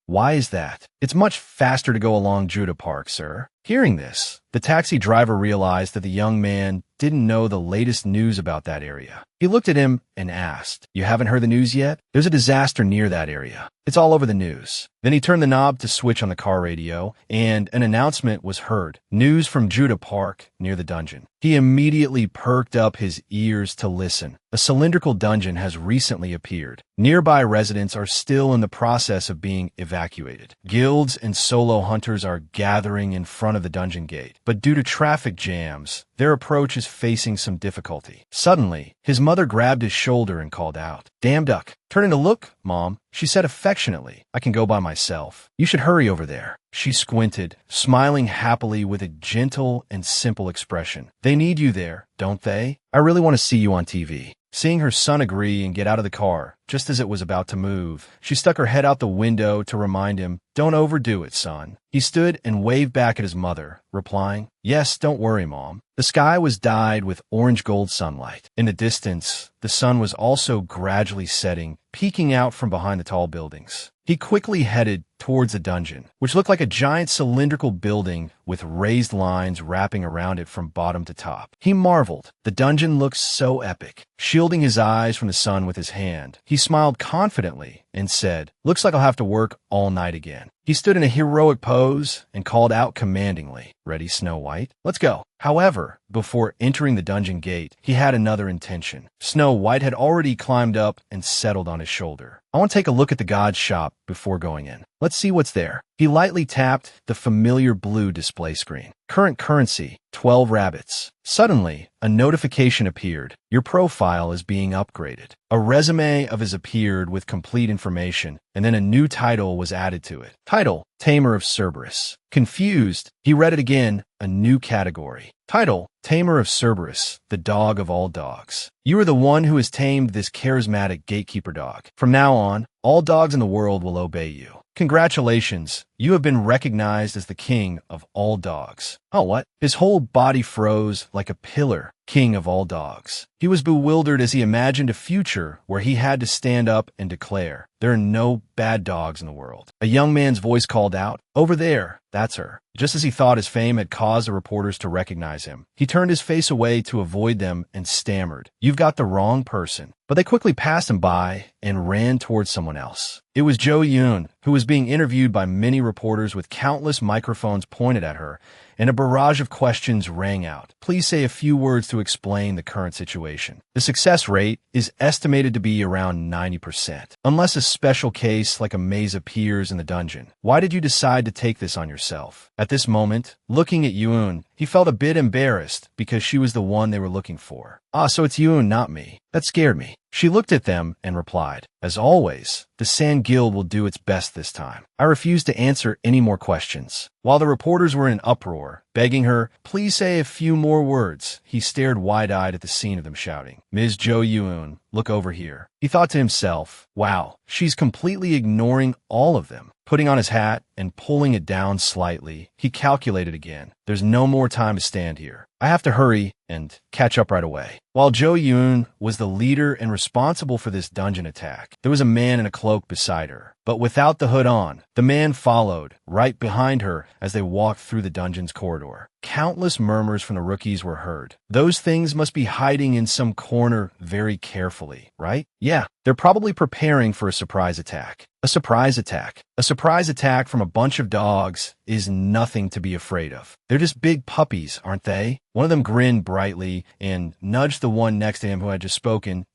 "Why is that?" "It's much faster to go along Judah Park, sir." Hearing this, the taxi driver realized that the young man didn't know the latest news about that area. He looked at him and asked, "You haven't heard the news yet? There's a disaster near that area. It's all over the news." Then he turned the knob to switch on the car radio, and an announcement was heard. "News from Judah Park near the dungeon." He immediately perked up his ears to listen. A cylindrical dungeon has recently appeared. Nearby residents are still in the process of being evacuated. Guilds and solo hunters are gathering in front of the dungeon gate, but due to traffic jams, their approach is facing some difficulty. Suddenly, his mother grabbed his shoulder and called out, "Damn duck, turning to look, Mom," she said affectionately. "I can go by myself. You should hurry over there." She squinted, smiling happily with a gentle and simple expression. "They need you there, don't they? I really want to see you on TV." Seeing her son agree and get out of the car, just as it was about to move, she stuck her head out the window to remind him, "Don't overdo it, son." He stood and waved back at his mother, replying, "Yes, don't worry, Mom." The sky was dyed with orange-gold sunlight. In the distance, the sun was also gradually setting, peeking out from behind the tall buildings. He quickly headed towards the dungeon, which looked like a giant cylindrical building with raised lines wrapping around it from bottom to top. He marveled. The dungeon looked so epic. Shielding his eyes from the sun with his hand, he smiled confidently and said, "Looks like I'll have to work all night again." He stood in a heroic pose and called out commandingly, "Ready, Snow White? Let's go." However, before entering the dungeon gate, he had another intention. Snow White had already climbed up and settled on his shoulder. "I want to take a look at the god's shop before going in. Let's see what's there." He lightly tapped the familiar blue display screen. Current currency, 12 rabbits. Suddenly, a notification appeared. "Your profile is being upgraded." A resume of his appeared with complete information, and then a new title was added to it. Title, Tamer of Cerberus. Confused, he read it again, a new category. Title, Tamer of Cerberus, the dog of all dogs. You are the one who has tamed this charismatic gatekeeper dog. From now on, all dogs in the world will obey you. Congratulations, you have been recognized as the king of all dogs. Oh, what? His whole body froze like a pillar. King of all dogs. He was bewildered as he imagined a future where he had to stand up and declare, "There are no bad dogs in the world." A young man's voice called out, "Over there, that's her." Just as he thought his fame had caused the reporters to recognize him, he turned his face away to avoid them and stammered, "You've got the wrong person." But they quickly passed him by and ran towards someone else. It was Jo Yoon, who was being interviewed by many reporters with countless microphones pointed at her, and a barrage of questions rang out. "Please say a few words to explain the current situation." The success rate is estimated to be around 90%, unless a special case like a maze appears in the dungeon. Why did you decide to take this on yourself? At this moment, looking at Yoon, he felt a bit embarrassed because she was the one they were looking for. "Ah, so it's Yoon, not me. That scared me." She looked at them and replied, "As always, the Sand Guild will do its best this time. I refuse to answer any more questions." While the reporters were in uproar, begging her, "Please say a few more words," he stared wide-eyed at the scene of them shouting, "Ms. Jo Yoon, look over here." He thought to himself, "Wow, she's completely ignoring all of them." Putting on his hat and pulling it down slightly, he calculated again. "There's no more time to stand here. I have to hurry and catch up right away." While Jo Yoon was the leader and responsible for this dungeon attack, there was a man in a cloak beside her. But without the hood on, the man followed right behind her as they walked through the dungeon's corridor. Countless murmurs from the rookies were heard. "Those things must be hiding in some corner very carefully, right? Yeah, they're probably preparing for a surprise attack." A surprise attack. A surprise attack from a bunch of dogs is nothing to be afraid of. They're just big puppies, aren't they? One of them grinned brightly and nudged the one next to him who had just spoken.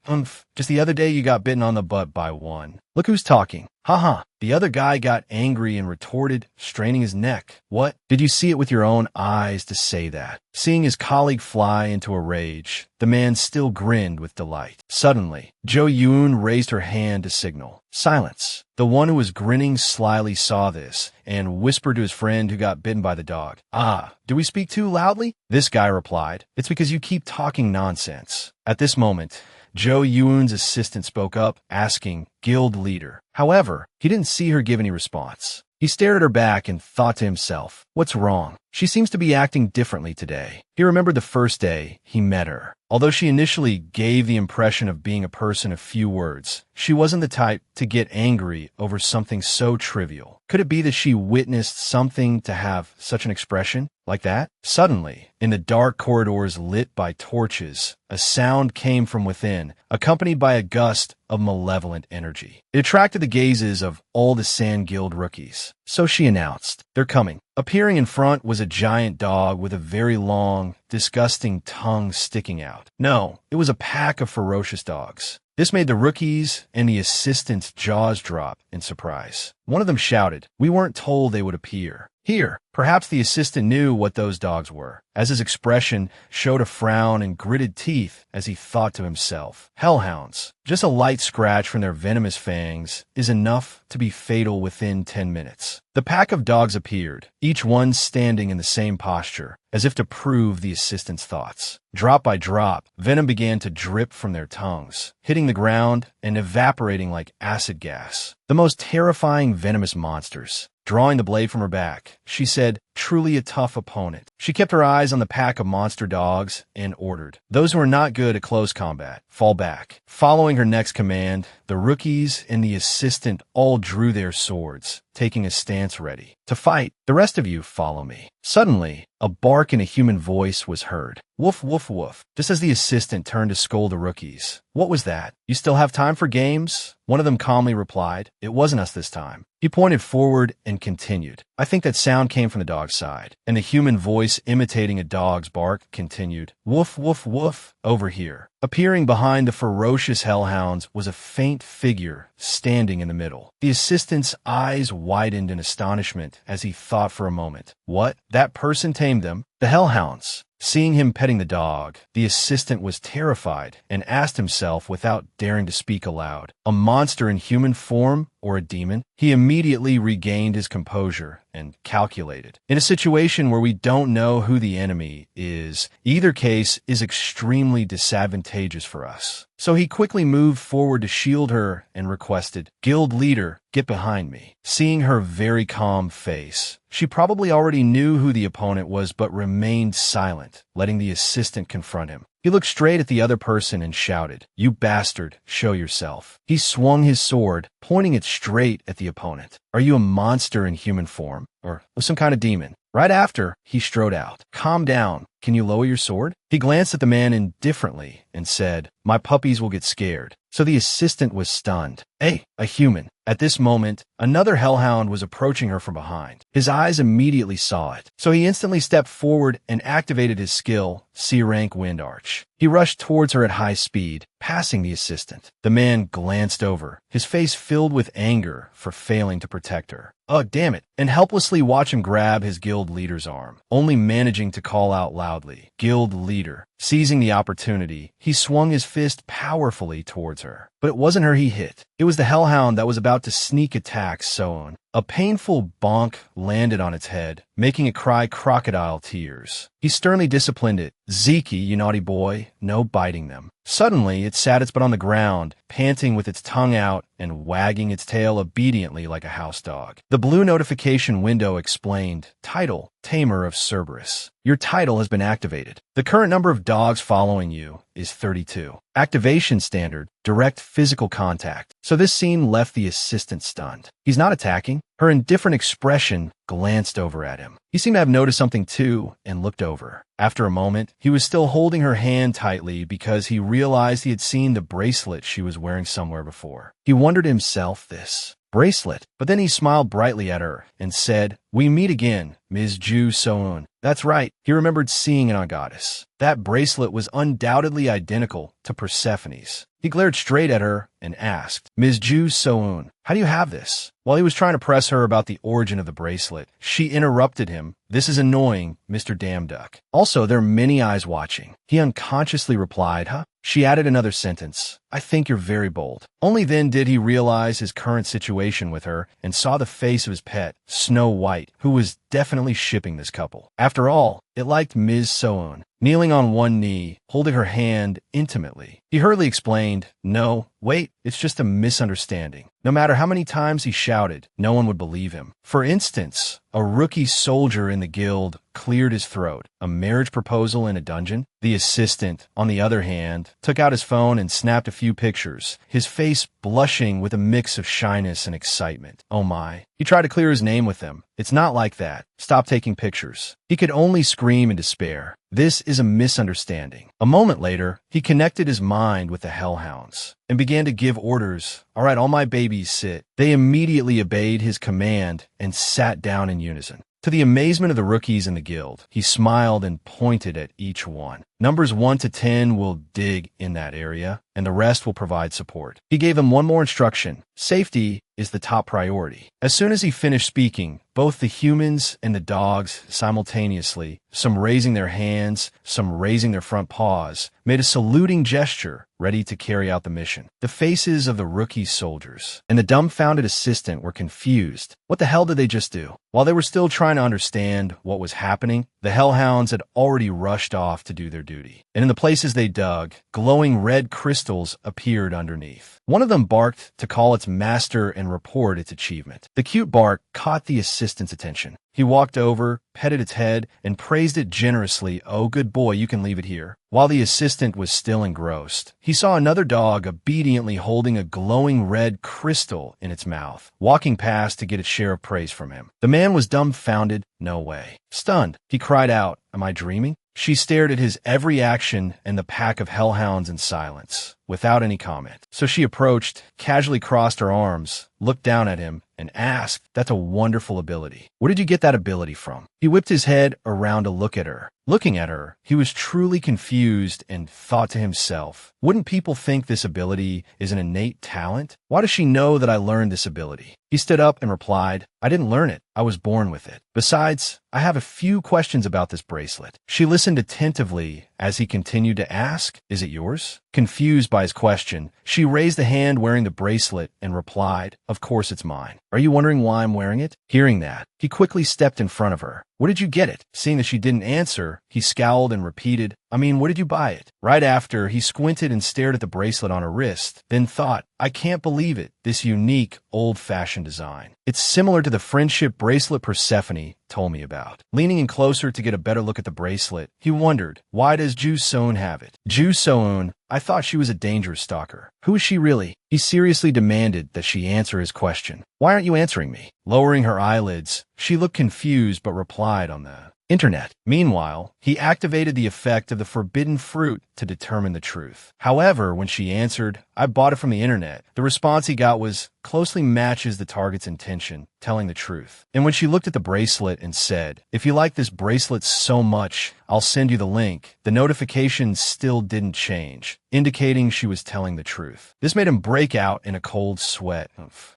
Just the other day you got bitten on the butt by one. Look who's talking. Haha. The other guy got angry and retorted, straining his neck. What? Did you see it with your own eyes to say that? Seeing his colleague fly into a rage, the man still grinned with delight. Suddenly, Jo Yoon raised her hand to signal. Silence. The one who was grinning slyly saw this and whispered to his friend who got bitten by the dog. Ah, do we speak too loudly? This guy replied, it's because you keep talking nonsense. At this moment, Jo Yoon's assistant spoke up, asking, Guild leader. However, he didn't see her give any response. He stared at her back and thought to himself, what's wrong? She seems to be acting differently today. He remembered the first day he met her. Although she initially gave the impression of being a person of few words, she wasn't the type to get angry over something so trivial. Could it be that she witnessed something to have such an expression like that? Suddenly, in the dark corridors lit by torches, a sound came from within, accompanied by a gust of malevolent energy. It attracted the gazes of all the Sand Guild rookies. So she announced, they're coming. Appearing in front was a giant dog with a very long, disgusting tongue sticking out. No, it was a pack of ferocious dogs. This made the rookies and the assistants' jaws drop in surprise. One of them shouted, we weren't told they would appear. Here, perhaps the assistant knew what those dogs were, as his expression showed a frown and gritted teeth as he thought to himself, hellhounds. Just a light scratch from their venomous fangs is enough to be fatal within 10 minutes. The pack of dogs appeared, each one standing in the same posture, as if to prove the assistant's thoughts. Drop by drop, venom began to drip from their tongues, hitting the ground and evaporating like acid gas. The most terrifying venomous monsters. Drawing the blade from her back, she said, truly a tough opponent. She kept her eyes on the pack of monster dogs and ordered, those who are not good at close combat, fall back. Following her next command, the rookies and the assistant all drew their swords, taking a stance ready to fight. The rest of you follow me. Suddenly, a bark in a human voice was heard. Woof, woof, woof. Just as the assistant turned to scold the rookies. What was that? You still have time for games? One of them calmly replied, it wasn't us this time. He pointed forward and continued. I think that sound came from the dog's side. And the human voice imitating a dog's bark continued. Woof, woof, woof, over here. Appearing behind the ferocious hellhounds was a faint figure standing in the middle. The assistant's eyes widened in astonishment as he thought for a moment. What? That person tamed them? The hellhounds. Seeing him petting the dog, the assistant was terrified and asked himself without daring to speak aloud, a monster in human form or a demon? He immediately regained his composure and calculated. In a situation where we don't know who the enemy is, either case is extremely disadvantageous for us. So he quickly moved forward to shield her and requested, Guild leader, get behind me. Seeing her very calm face, she probably already knew who the opponent was but remained silent, letting the assistant confront him. He looked straight at the other person and shouted, you bastard, show yourself. He swung his sword, pointing it straight at the opponent. Are you a monster in human form, or some kind of demon? Right after, he strode out. Calm down. Can you lower your sword? He glanced at the man indifferently and said, my puppies will get scared. So the assistant was stunned. Hey, a human. At this moment, another hellhound was approaching her from behind. His eyes immediately saw it, so he instantly stepped forward and activated his skill, C-Rank Wind Arch. He rushed towards her at high speed, passing the assistant. The man glanced over, his face filled with anger for failing to protect her. Ugh, damn it, and helplessly watch him grab his guild leader's arm, only managing to call out loudly, Guild leader. Seizing the opportunity, he swung his fist powerfully towards her. But it wasn't her he hit. It was the hellhound that was about to sneak attack Soon. A painful bonk landed on its head, making it cry crocodile tears. He sternly disciplined it. Zeki, you naughty boy, no biting them. Suddenly, it sat its butt on the ground, panting with its tongue out and wagging its tail obediently like a house dog. The blue notification window explained, Title, Tamer of Cerberus. Your title has been activated. The current number of dogs following you is 32. Activation standard, direct physical contact. So this scene left the assistant stunned. He's not attacking. Her indifferent expression glanced over at him. He seemed to have noticed something too and looked over. After a moment, he was still holding her hand tightly because he realized he had seen the bracelet she was wearing somewhere before. He wondered himself this bracelet, but then he smiled brightly at her and said, we meet again, Ms. Ju Soon. That's right, he remembered seeing it on Goddess. That bracelet was undoubtedly identical to Persephone's. He glared straight at her and asked, Ms. Ju So-eun, how do you have this? While he was trying to press her about the origin of the bracelet, she interrupted him. This is annoying, Mr. Damduck. Also, there are many eyes watching. He unconsciously replied, huh? She added another sentence. I think you're very bold. Only then did he realize his current situation with her and saw the face of his pet, Snow White, who was definitely shipping this couple. After all, it liked Ms. So-eun. Kneeling on one knee, holding her hand intimately. He hurriedly explained, no, wait, it's just a misunderstanding. No matter how many times he shouted, no one would believe him. For instance, a rookie soldier in the guild cleared his throat. A marriage proposal in a dungeon? The assistant, on the other hand, took out his phone and snapped a few pictures, his face blushing with a mix of shyness and excitement. Oh my. He tried to clear his name with them. It's not like that. Stop taking pictures. He could only scream in despair. This is a misunderstanding. A moment later, he connected his mind with the hellhounds and began to give orders. All right, all my babies sit. They immediately obeyed his command and sat down in unison. To the amazement of the rookies in the guild, he smiled and pointed at each one. Numbers 1 to 10 will dig in that area, and the rest will provide support. He gave them one more instruction. Safety is the top priority. As soon as he finished speaking, both the humans and the dogs simultaneously, some raising their hands, some raising their front paws, made a saluting gesture, ready to carry out the mission. The faces of the rookie soldiers and the dumbfounded assistant were confused. What the hell did they just do? While they were still trying to understand what was happening, the hellhounds had already rushed off to do their duty. And in the places they dug, glowing red crystals appeared underneath. One of them barked to call its master and report its achievement. The cute bark caught the assistant's attention. He walked over, petted its head, and praised it generously. Oh, good boy, you can leave it here. While the assistant was still engrossed, he saw another dog obediently holding a glowing red crystal in its mouth, walking past to get its share of praise from him. The man was dumbfounded. No way. Stunned, he cried out, Am I dreaming? She stared at his every action and the pack of hellhounds in silence, without any comment. So she approached, casually crossed her arms, looked down at him, and asked, That's a wonderful ability. Where did you get that ability from? He whipped his head around to look at her. Looking at her, he was truly confused and thought to himself, wouldn't people think this ability is an innate talent? Why does she know that I learned this ability? He stood up and replied, I didn't learn it. I was born with it. Besides, I have a few questions about this bracelet. She listened attentively as he continued to ask, Is it yours? Confused by his question, she raised the hand wearing the bracelet and replied, Of course it's mine. Are you wondering why I'm wearing it? Hearing that, he quickly stepped in front of her. Where did you get it? Seeing that she didn't answer, he scowled and repeated, where did you buy it? Right after, he squinted and stared at the bracelet on her wrist, then thought, I can't believe it, this unique, old-fashioned design. It's similar to the friendship bracelet Persephone told me about. Leaning in closer to get a better look at the bracelet, he wondered, why does Ju So-eun have it? Ju So-eun, I thought she was a dangerous stalker. Who is she really? He seriously demanded that she answer his question. Why aren't you answering me? Lowering her eyelids, she looked confused but replied on the internet. Meanwhile, he activated the effect of the forbidden fruit to determine the truth. However, when she answered, I bought it from the internet, the response he got was, closely matches the target's intention, telling the truth. And when she looked at the bracelet and said, if you like this bracelet so much, I'll send you the link, the notification still didn't change, indicating she was telling the truth. This made him break out in a cold sweat.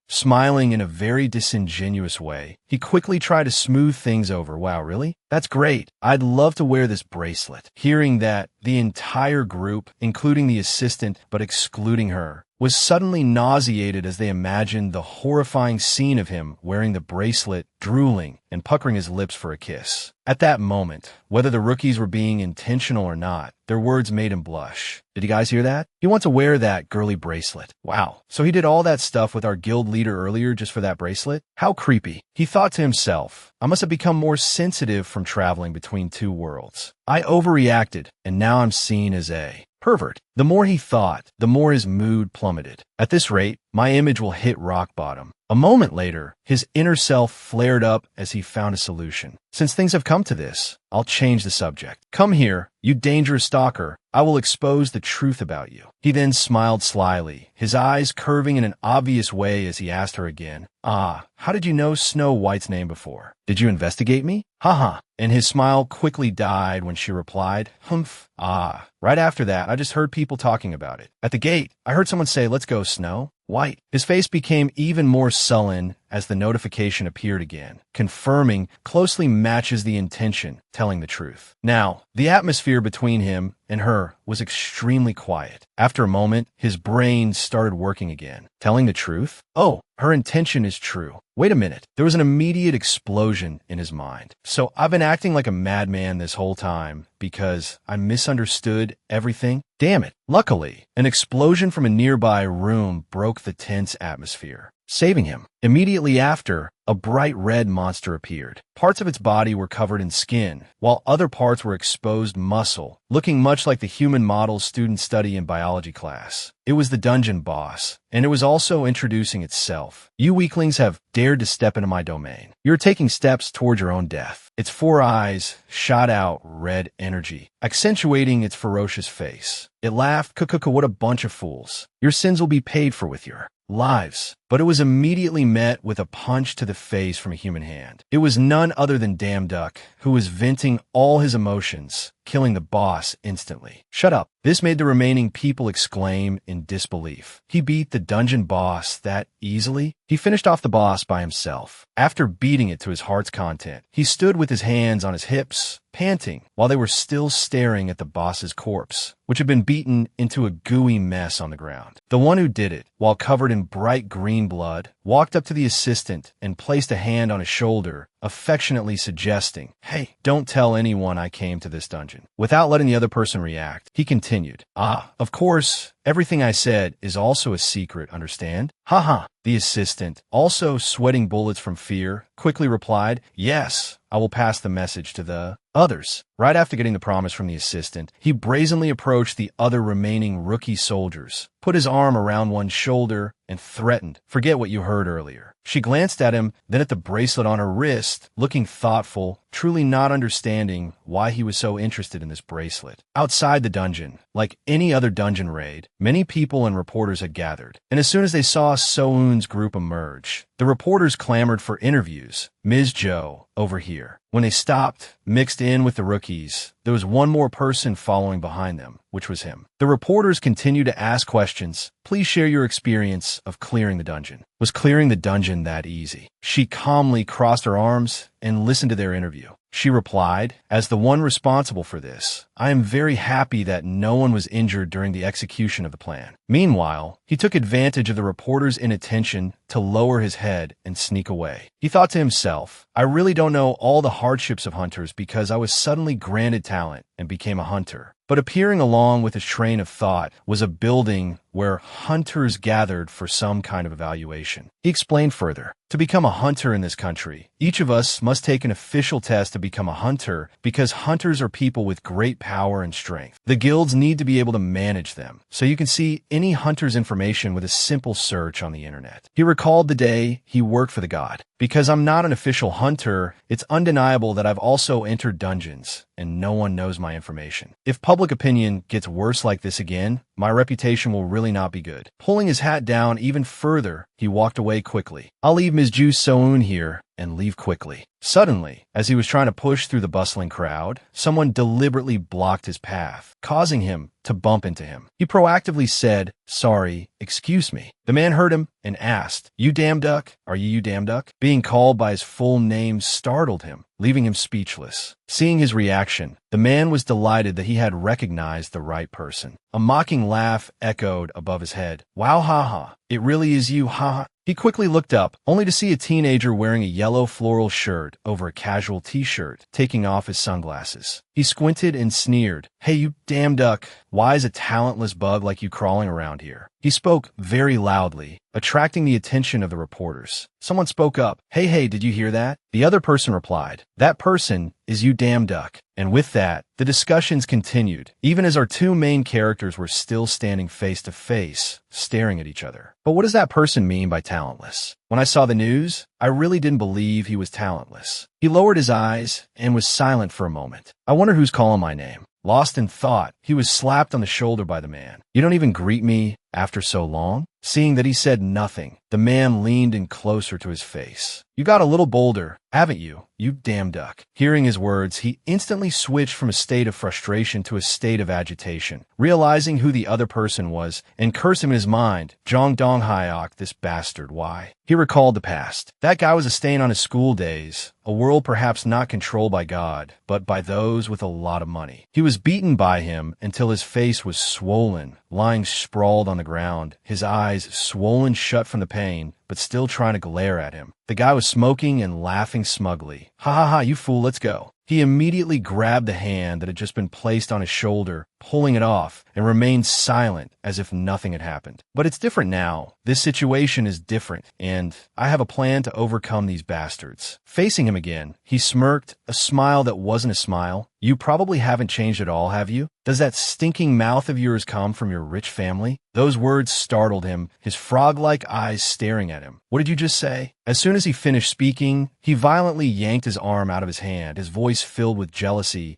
Smiling in a very disingenuous way, he quickly tried to smooth things over. Wow, really? That's great. I'd love to wear this bracelet. Hearing that, the entire group, including the assistant but excluding her, was suddenly nauseated as they imagined the horrifying scene of him wearing the bracelet, drooling, and puckering his lips for a kiss. At that moment, whether the rookies were being intentional or not, their words made him blush. Did you guys hear that? He wants to wear that girly bracelet. Wow. So he did all that stuff with our guild leader earlier just for that bracelet? How creepy. He thought to himself, I must have become more sensitive from traveling between two worlds. I overreacted, and now I'm seen as a pervert. The more he thought, the more his mood plummeted. At this rate, my image will hit rock bottom. A moment later, his inner self flared up as he found a solution. Since things have come to this, I'll change the subject. Come here, you dangerous stalker. I will expose the truth about you. He then smiled slyly, his eyes curving in an obvious way as he asked her again, "Ah, how did you know Snow White's name before? Did you investigate me?" Haha. And his smile quickly died when she replied, "Humph. Ah." Right after that, I just heard people talking about it. At the gate, I heard someone say, "Let's go, Snow White." His face became even more sullen as the notification appeared again, confirming closely matches the intention, telling the truth. Now, the atmosphere between him and her was extremely quiet. After a moment, his brain started working again. Telling the truth? Oh, her intention is true. Wait a minute. There was an immediate explosion in his mind. So I've been acting like a madman this whole time because I misunderstood everything? Damn it. Luckily, an explosion from a nearby room broke the tense atmosphere, saving him. Immediately after, a bright red monster appeared. Parts of its body were covered in skin, while other parts were exposed muscle, looking much like the human models students study in biology class. It was the dungeon boss, and it was also introducing itself. "You weaklings have dared to step into my domain. You're taking steps toward your own death." Its 4 eyes shot out red energy, accentuating its ferocious face. It laughed, "What a bunch of fools. Your sins will be paid for with your lives." But it was immediately met with a punch to the face from a human hand. It was none other than Damn Duck, who was venting all his emotions, killing the boss instantly. "Shut up." This made the remaining people exclaim in disbelief. He beat the dungeon boss that easily? He finished off the boss by himself. After beating it to his heart's content, he stood with his hands on his hips, panting, while they were still staring at the boss's corpse, which had been beaten into a gooey mess on the ground. The one who did it, while covered in bright green blood, walked up to the assistant and placed a hand on his shoulder, affectionately suggesting, "Hey, don't tell anyone I came to this dungeon." Without letting the other person react, he continued, "Ah, of course, everything I said is also a secret, understand?" Haha. The assistant, also sweating bullets from fear, quickly replied, "Yes, I will pass the message to the others." Right after getting the promise from the assistant, he brazenly approached the other remaining rookie soldiers, put his arm around one's shoulder, and threatened, "Forget what you heard earlier." She glanced at him, then at the bracelet on her wrist, looking thoughtful, truly not understanding why he was so interested in this bracelet. Outside the dungeon, like any other dungeon raid, many people and reporters had gathered, and as soon as they saw Soun's group emerge, the reporters clamored for interviews. "Ms. Joe, over here." When they stopped, mixed in with the rookies, there was one more person following behind them, which was him. The reporters continued to ask questions. "Please share your experience of clearing the dungeon. Was clearing the dungeon that easy?" She calmly crossed her arms and listened to their interview. She replied, "As the one responsible for this, I am very happy that no one was injured during the execution of the plan." Meanwhile, he took advantage of the reporter's inattention to lower his head and sneak away. He thought to himself, "I really don't know all the hardships of hunters because I was suddenly granted talent and became a hunter." But appearing along with his train of thought was a building where hunters gathered for some kind of evaluation. He explained further, "To become a hunter in this country, each of us must take an official test to become a hunter because hunters are people with great power and strength. The guilds need to be able to manage them, so you can see any hunter's information with a simple search on the internet." He recalled the day he worked for the god. "Because I'm not an official hunter, it's undeniable that I've also entered dungeons, and no one knows my information. If public opinion gets worse like this again, my reputation will really not be good." Pulling his hat down even further, he walked away quickly. "I'll leave Ms. Ju Soon here and leave quickly." Suddenly, as he was trying to push through the bustling crowd, someone deliberately blocked his path, causing him to bump into him. He proactively said, "Sorry, excuse me." The man heard him and asked, "You Damn Duck? Are you Damn Duck?" Being called by his full name startled him, leaving him speechless. Seeing his reaction, the man was delighted that he had recognized the right person. A mocking laugh echoed above his head. "Wow, haha, it really is you, haha." He quickly looked up, only to see a teenager wearing a yellow floral shirt over a casual t-shirt, taking off his sunglasses. He squinted and sneered, "Hey, you damn duck, why is a talentless bug like you crawling around here?" He spoke very loudly, attracting the attention of the reporters. Someone spoke up, hey, did you hear that?" The other person replied, "That person is you damn duck." And with that, the discussions continued, even as our two main characters were still standing face to face, staring at each other. But what does that person mean by talentless? When I saw the news, I really didn't believe he was talentless. He lowered his eyes and was silent for a moment. I wonder who's calling my name. Lost in thought, he was slapped on the shoulder by the man. "You don't even greet me after so long?" Seeing that he said nothing, the man leaned in closer to his face. "You got a little bolder, haven't you, you damn duck?" Hearing his words, he instantly switched from a state of frustration to a state of agitation, realizing who the other person was, and cursed him in his mind. Jong Dong Hyok, this bastard, why? He recalled the past. That guy was a stain on his school days, a world perhaps not controlled by God, but by those with a lot of money. He was beaten by him until his face was swollen, lying sprawled on the ground, his eyes swollen shut from the pain, but still trying to glare at him. The guy was smoking and laughing smugly. "Ha ha ha, you fool, let's go." He immediately grabbed the hand that had just been placed on his shoulder, pulling it off, and remained silent as if nothing had happened. But it's different now. This situation is different, and I have a plan to overcome these bastards. Facing him again, he smirked, a smile that wasn't a smile. "You probably haven't changed at all, have you? Does that stinking mouth of yours come from your rich family?" Those words startled him, his frog-like eyes staring at him. "What did you just say?" As soon as he finished speaking, he violently yanked his arm out of his hand, his voice filled with jealousy.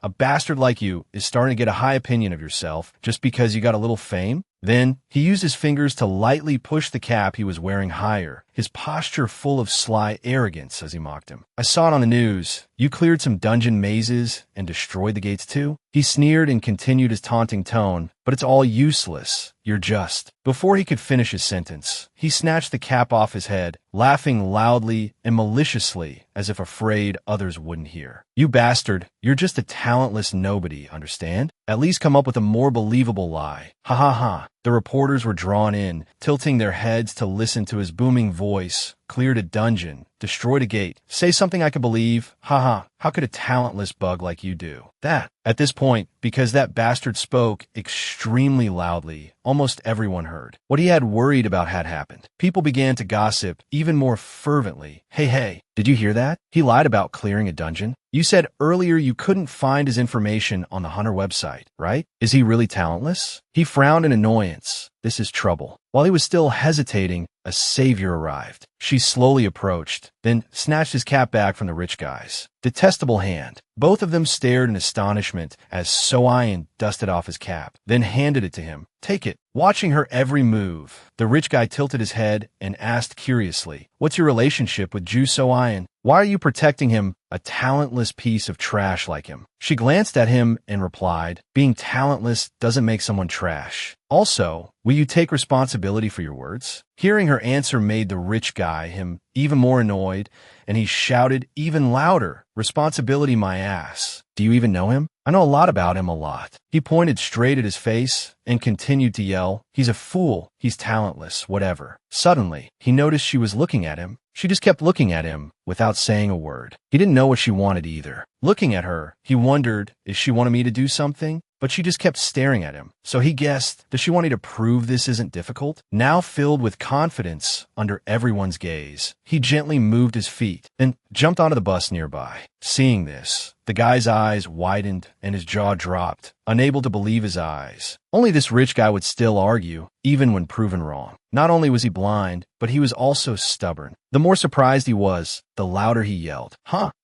A bastard like you is starting to get a high opinion of yourself just because you got a little fame?" Then he used his fingers to lightly push the cap he was wearing higher, his posture full of sly arrogance as he mocked him. "I saw it on the news. You cleared some dungeon mazes and destroyed the gates too?" He sneered and continued his taunting tone, "But it's all useless. You're just." Before he could finish his sentence, he snatched the cap off his head, laughing loudly and maliciously as if afraid others wouldn't hear. "You bastard, you're just a talentless nobody, understand? At least come up with a more believable lie." Ha ha ha. The reporters were drawn in, tilting their heads to listen to his booming voice. "Cleared a dungeon, destroyed a gate. Say something I could believe. Ha ha. How could a talentless bug like you do that?" At this point, because that bastard spoke extremely loudly, almost everyone heard. What he had worried about had happened. People began to gossip even more fervently. Hey, did you hear that? He lied about clearing a dungeon. You said earlier you couldn't find his information on the Hunter website, right? Is he really talentless?" He frowned in annoyance. This is trouble. While he was still hesitating, a savior arrived. She slowly approached, then snatched his cap back from the rich guy's detestable hand. Both of them stared in astonishment as So-Ian dusted off his cap, then handed it to him. "Take it." Watching her every move, the rich guy tilted his head and asked curiously, "What's your relationship with Ju So-Ian? Why are you protecting him, a talentless piece of trash like him?" She glanced at him and replied, "Being talentless doesn't make someone trash. Also, will you take responsibility for your words?" Hearing her answer made the rich guy him even more annoyed, and he shouted even louder, "Responsibility my ass. Do you even know him? I know a lot about him, a lot." He pointed straight at his face and continued to yell, "He's a fool. He's talentless, whatever." Suddenly, he noticed she was looking at him. She just kept looking at him without saying a word. He didn't know what she wanted either. Looking at her, he wondered if she wanted me to do something, but she just kept staring at him. So he guessed, does she want me to prove this isn't difficult? Now filled with confidence under everyone's gaze, he gently moved his feet and jumped onto the bus nearby. Seeing this, the guy's eyes widened and his jaw dropped, unable to believe his eyes. Only this rich guy would still argue, even when proven wrong. Not only was he blind, but he was also stubborn. The more surprised he was, the louder he yelled.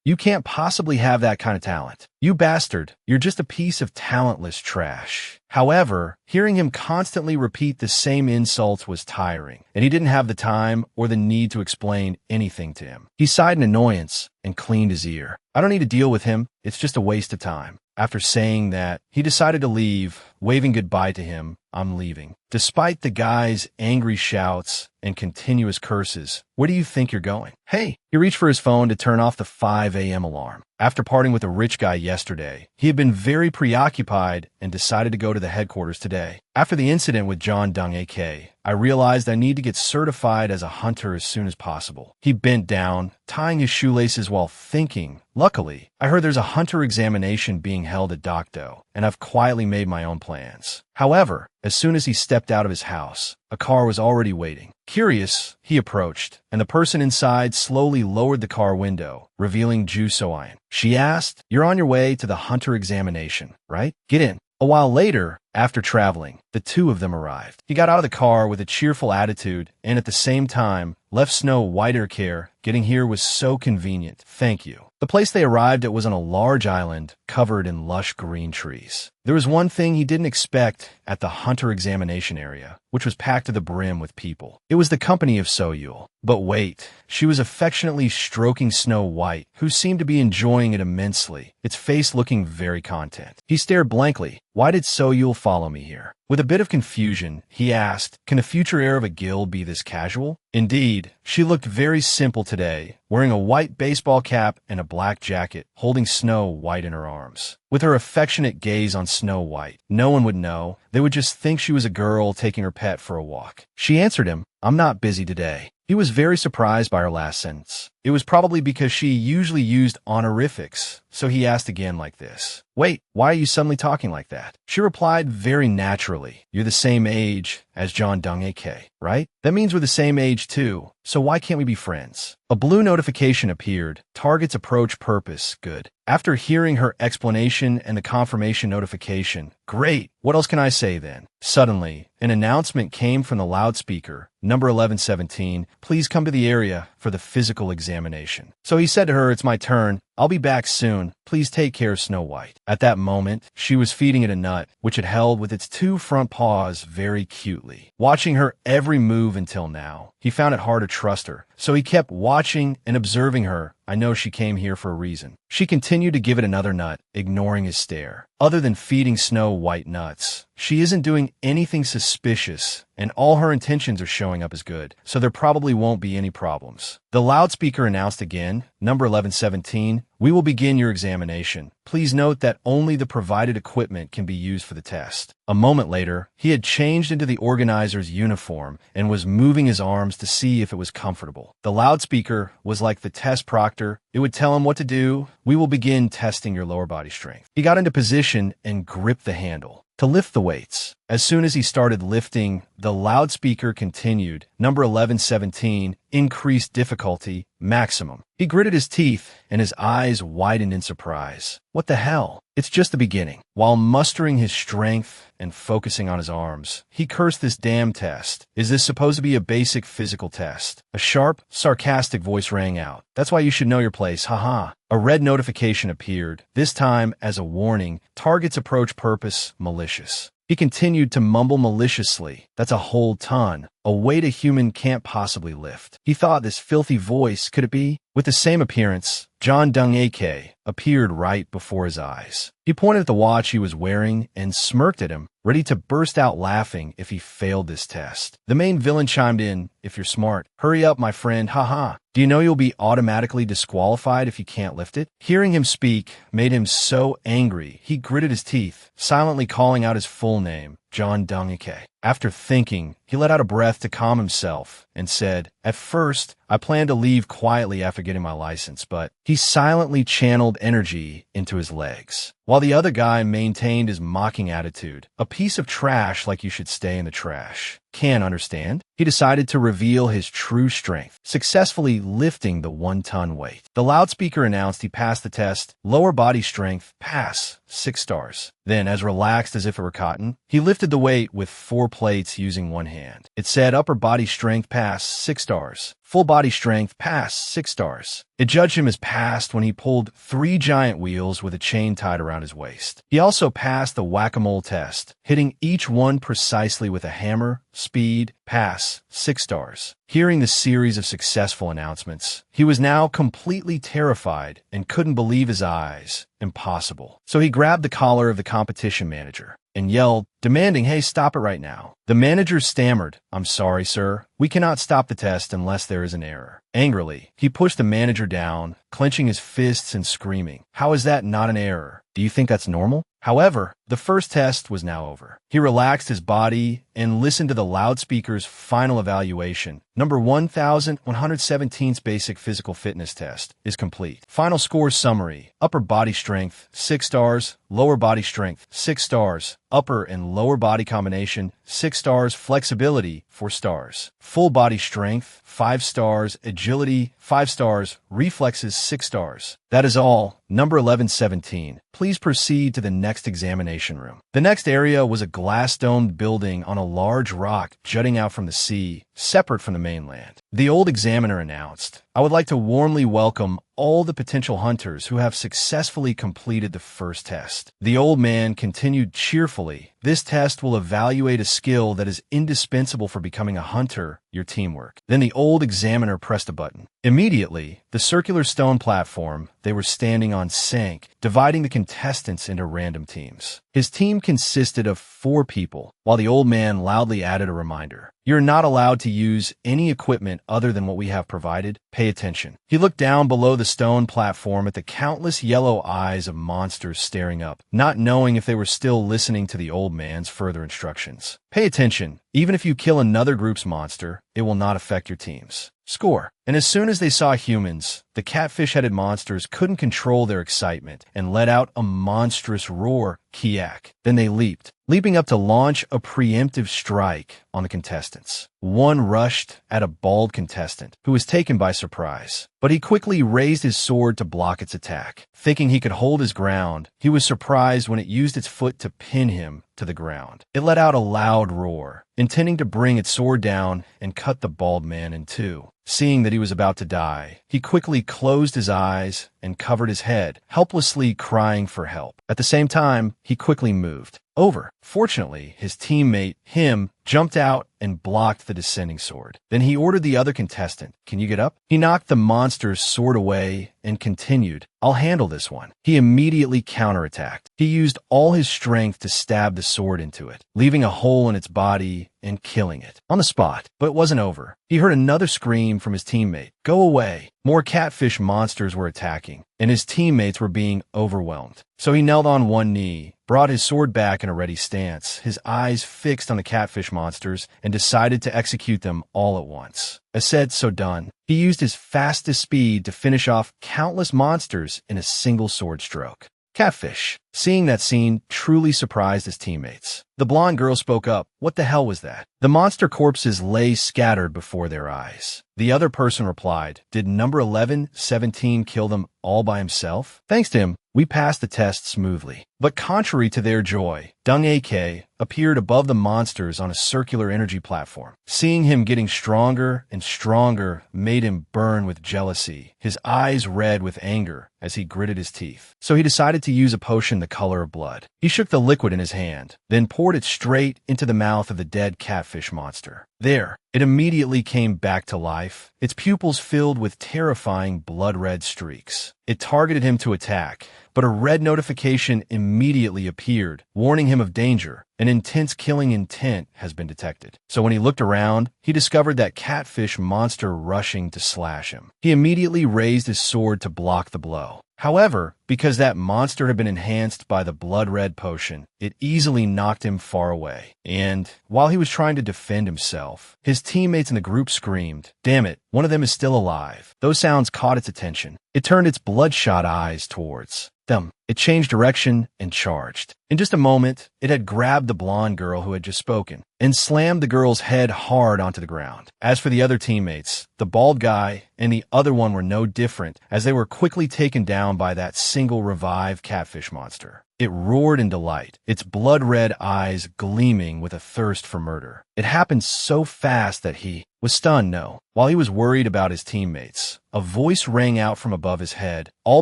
You can't possibly have that kind of talent. You bastard, you're just a piece of talentless trash." However, hearing him constantly repeat the same insults was tiring, and he didn't have the time or the need to explain anything to him. He sighed in annoyance and cleaned his ear. "I don't need to deal with him. It's just a waste of time." After saying that, he decided to leave, waving goodbye to him. "I'm leaving." Despite the guy's angry shouts and continuous curses, "Where do you think you're going?" Hey! He reached for his phone to turn off the 5 a.m. alarm. After parting with the rich guy yesterday, he had been very preoccupied and decided to go to the headquarters today. After the incident with John Dung AK, I realized I need to get certified as a hunter as soon as possible. He bent down, tying his shoelaces while thinking. Luckily, I heard there's a hunter examination being held at Dokdo, and I've quietly made my own plans. However, as soon as he stepped out of his house, a car was already waiting. Curious, he approached, and the person inside slowly lowered the car window, revealing Ju Soin. She asked, "You're on your way to the hunter examination, right? Get in." A while later, after traveling, the two of them arrived. He got out of the car with a cheerful attitude and at the same time left Snow White care. Getting here was so convenient. Thank you. The place they arrived at was on a large island covered in lush green trees. There was one thing he didn't expect at the hunter examination area, which was packed to the brim with people. It was the company of Soyul. But wait, she was affectionately stroking Snow White, who seemed to be enjoying it immensely, its face looking very content. He stared blankly. Why did Soyul follow me here? With a bit of confusion, he asked, "Can a future heir of a guild be this casual?" Indeed, she looked very simple today, wearing a white baseball cap and a black jacket, holding Snow White in her arms. With her affectionate gaze on Snow White, no one would know. They would just think she was a girl taking her pet for a walk. She answered him, "I'm not busy today." He was very surprised by her last sentence. It was probably because she usually used honorifics, so he asked again like this. "Wait, why are you suddenly talking like that?" She replied very naturally, "You're the same age as John Dung AK, right? That means we're the same age too, so why can't we be friends?" A blue notification appeared. Target's approach purpose, good. After hearing her explanation and the confirmation notification, great, what else can I say then? Suddenly, an announcement came from the loudspeaker. Number 1117, please come to the area for the physical examination. So he said to her, "It's my turn. I'll be back soon. Please take care of Snow White." At that moment, she was feeding it a nut, which it held with its two front paws very cutely. Watching her every move until now, he found it hard to trust her, so he kept watching and observing her. "I know she came here for a reason." She continued to give it another nut, ignoring his stare. Other than feeding Snow White nuts, she isn't doing anything suspicious, and all her intentions are showing up as good, so there probably won't be any problems. The loudspeaker announced again, "Number 1117, we will begin your examination. Please note that only the provided equipment can be used for the test." A moment later, he had changed into the organizer's uniform and was moving his arms to see if it was comfortable. The loudspeaker was like the test proctor. It would tell him what to do. "We will begin testing your lower body strength." He got into position and gripped the handle to lift the weights. As soon as he started lifting, the loudspeaker continued, "Number 1117, increased difficulty, maximum." He gritted his teeth, and his eyes widened in surprise. What the hell? It's just the beginning. While mustering his strength and focusing on his arms, he cursed this damn test. Is this supposed to be a basic physical test? A sharp, sarcastic voice rang out. "That's why you should know your place, haha." A red notification appeared, this time as a warning, "Target's approach purpose, malicious." He continued to mumble maliciously. "That's a whole ton, a weight a human can't possibly lift." He thought, this filthy voice, could it be? With the same appearance, John Dung AK appeared right before his eyes. He pointed at the watch he was wearing and smirked at him, ready to burst out laughing if he failed this test. The main villain chimed in, "If you're smart, hurry up, my friend, haha. Do you know you'll be automatically disqualified if you can't lift it?" Hearing him speak made him so angry, he gritted his teeth, silently calling out his full name, John Dung AK. After thinking, he let out a breath to calm himself and said, "At first, I planned to leave quietly after getting my license, but..." He silently channeled energy into his legs, while the other guy maintained his mocking attitude. "A piece of trash like you should stay in the trash. Can't understand?" He decided to reveal his true strength, successfully lifting the 1-ton weight. The loudspeaker announced he passed the test. Lower body strength, pass, 6 stars. Then, as relaxed as if it were cotton, he lifted the weight with 4 plates using one hand. It said upper body strength, pass, 6 stars. Full body strength, pass, 6 stars. It judged him as passed when he pulled 3 giant wheels with a chain tied around his waist. He also passed the whack-a-mole test, hitting each one precisely with a hammer. Speed, pass, 6 stars. Hearing the series of successful announcements, he was now completely terrified and couldn't believe his eyes. Impossible. So he grabbed the collar of the competition manager and yelled, demanding, "Hey, stop it right now." The manager stammered, "I'm sorry, sir. We cannot stop the test unless there is an error." Angrily, he pushed the manager down, clenching his fists and screaming, "How is that not an error? Do you think that's normal?" However, the first test was now over. He relaxed his body and listened to the loudspeaker's final evaluation. Number 1117's basic physical fitness test is complete. Final score summary: upper body strength, 6 stars, lower body strength, 6 stars, upper and lower body combination, 6 stars, flexibility, 4 stars, full body strength, 5 stars, agility, 5 stars, reflexes, 6 stars. That is all. Number 1117. Please proceed to the next examination room. The next area was a glass-domed building on a large rock jutting out from the sea, separate from the mainland. The old examiner announced, "I would like to warmly welcome all the potential hunters who have successfully completed the first test." The old man continued cheerfully, "This test will evaluate a skill that is indispensable for becoming a hunter, your teamwork." Then the old examiner pressed a button. Immediately, the circular stone platform they were standing on sank, dividing the contestants into random teams. His team consisted of 4 people, while the old man loudly added a reminder. "You're not allowed to use any equipment other than what we have provided. Pay attention." He looked down below the stone platform at the countless yellow eyes of monsters staring up, not knowing if they were still listening to the old man's further instructions. "Pay attention. Even if you kill another group's monster, it will not affect your team's score." And as soon as they saw humans, the catfish-headed monsters couldn't control their excitement and let out a monstrous roar, "Kiak." Then they leaping up to launch a preemptive strike on the contestants. One rushed at a bald contestant, who was taken by surprise, but he quickly raised his sword to block its attack. Thinking he could hold his ground, he was surprised when it used its foot to pin him to the ground. It let out a loud roar, intending to bring its sword down and cut the bald man in two. Seeing that he was about to die, he quickly closed his eyes and covered his head, helplessly crying for help. At the same time, he quickly moved over. Fortunately, his teammate, him, jumped out and blocked the descending sword. Then he ordered the other contestant, "Can you get up?" He knocked the monster's sword away and continued, "I'll handle this one." He immediately counterattacked. He used all his strength to stab the sword into it, leaving a hole in its body and killing it on the spot. But it wasn't over. He heard another scream from his teammate, "Go away." More catfish monsters were attacking, and his teammates were being overwhelmed. So he knelt on one knee, brought his sword back in a ready stance, his eyes fixed on the catfish monsters, and decided to execute them all at once. As said, so done. He used his fastest speed to finish off countless monsters in a single sword stroke. Catfish, seeing that scene, truly surprised his teammates. The blonde girl spoke up, "What the hell was that?" The monster corpses lay scattered before their eyes. The other person replied, "Did number 1117 kill them all by himself? Thanks to him, we passed the test smoothly." But contrary to their joy, Dung AK appeared above the monsters on a circular energy platform. Seeing him getting stronger and stronger made him burn with jealousy, his eyes red with anger as he gritted his teeth. So he decided to use a potion the color of blood. He shook the liquid in his hand, then poured it straight into the mouth of the dead catfish monster. There, it immediately came back to life, its pupils filled with terrifying blood-red streaks. It targeted him to attack, but a red notification immediately appeared, warning him of danger. An intense killing intent has been detected. So when he looked around, he discovered that catfish monster rushing to slash him. He immediately raised his sword to block the blow. However, because that monster had been enhanced by the blood-red potion, it easily knocked him far away. And while he was trying to defend himself, his teammates in the group screamed, "Damn it, one of them is still alive." Those sounds caught its attention. It turned its bloodshot eyes towards them. It changed direction and charged. In just a moment, it had grabbed the blonde girl who had just spoken and slammed the girl's head hard onto the ground. As for the other teammates, the bald guy and the other one were no different, as they were quickly taken down by that single revived catfish monster. It roared in delight, its blood-red eyes gleaming with a thirst for murder. It happened so fast that he was stunned, no. While he was worried about his teammates, a voice rang out from above his head. "All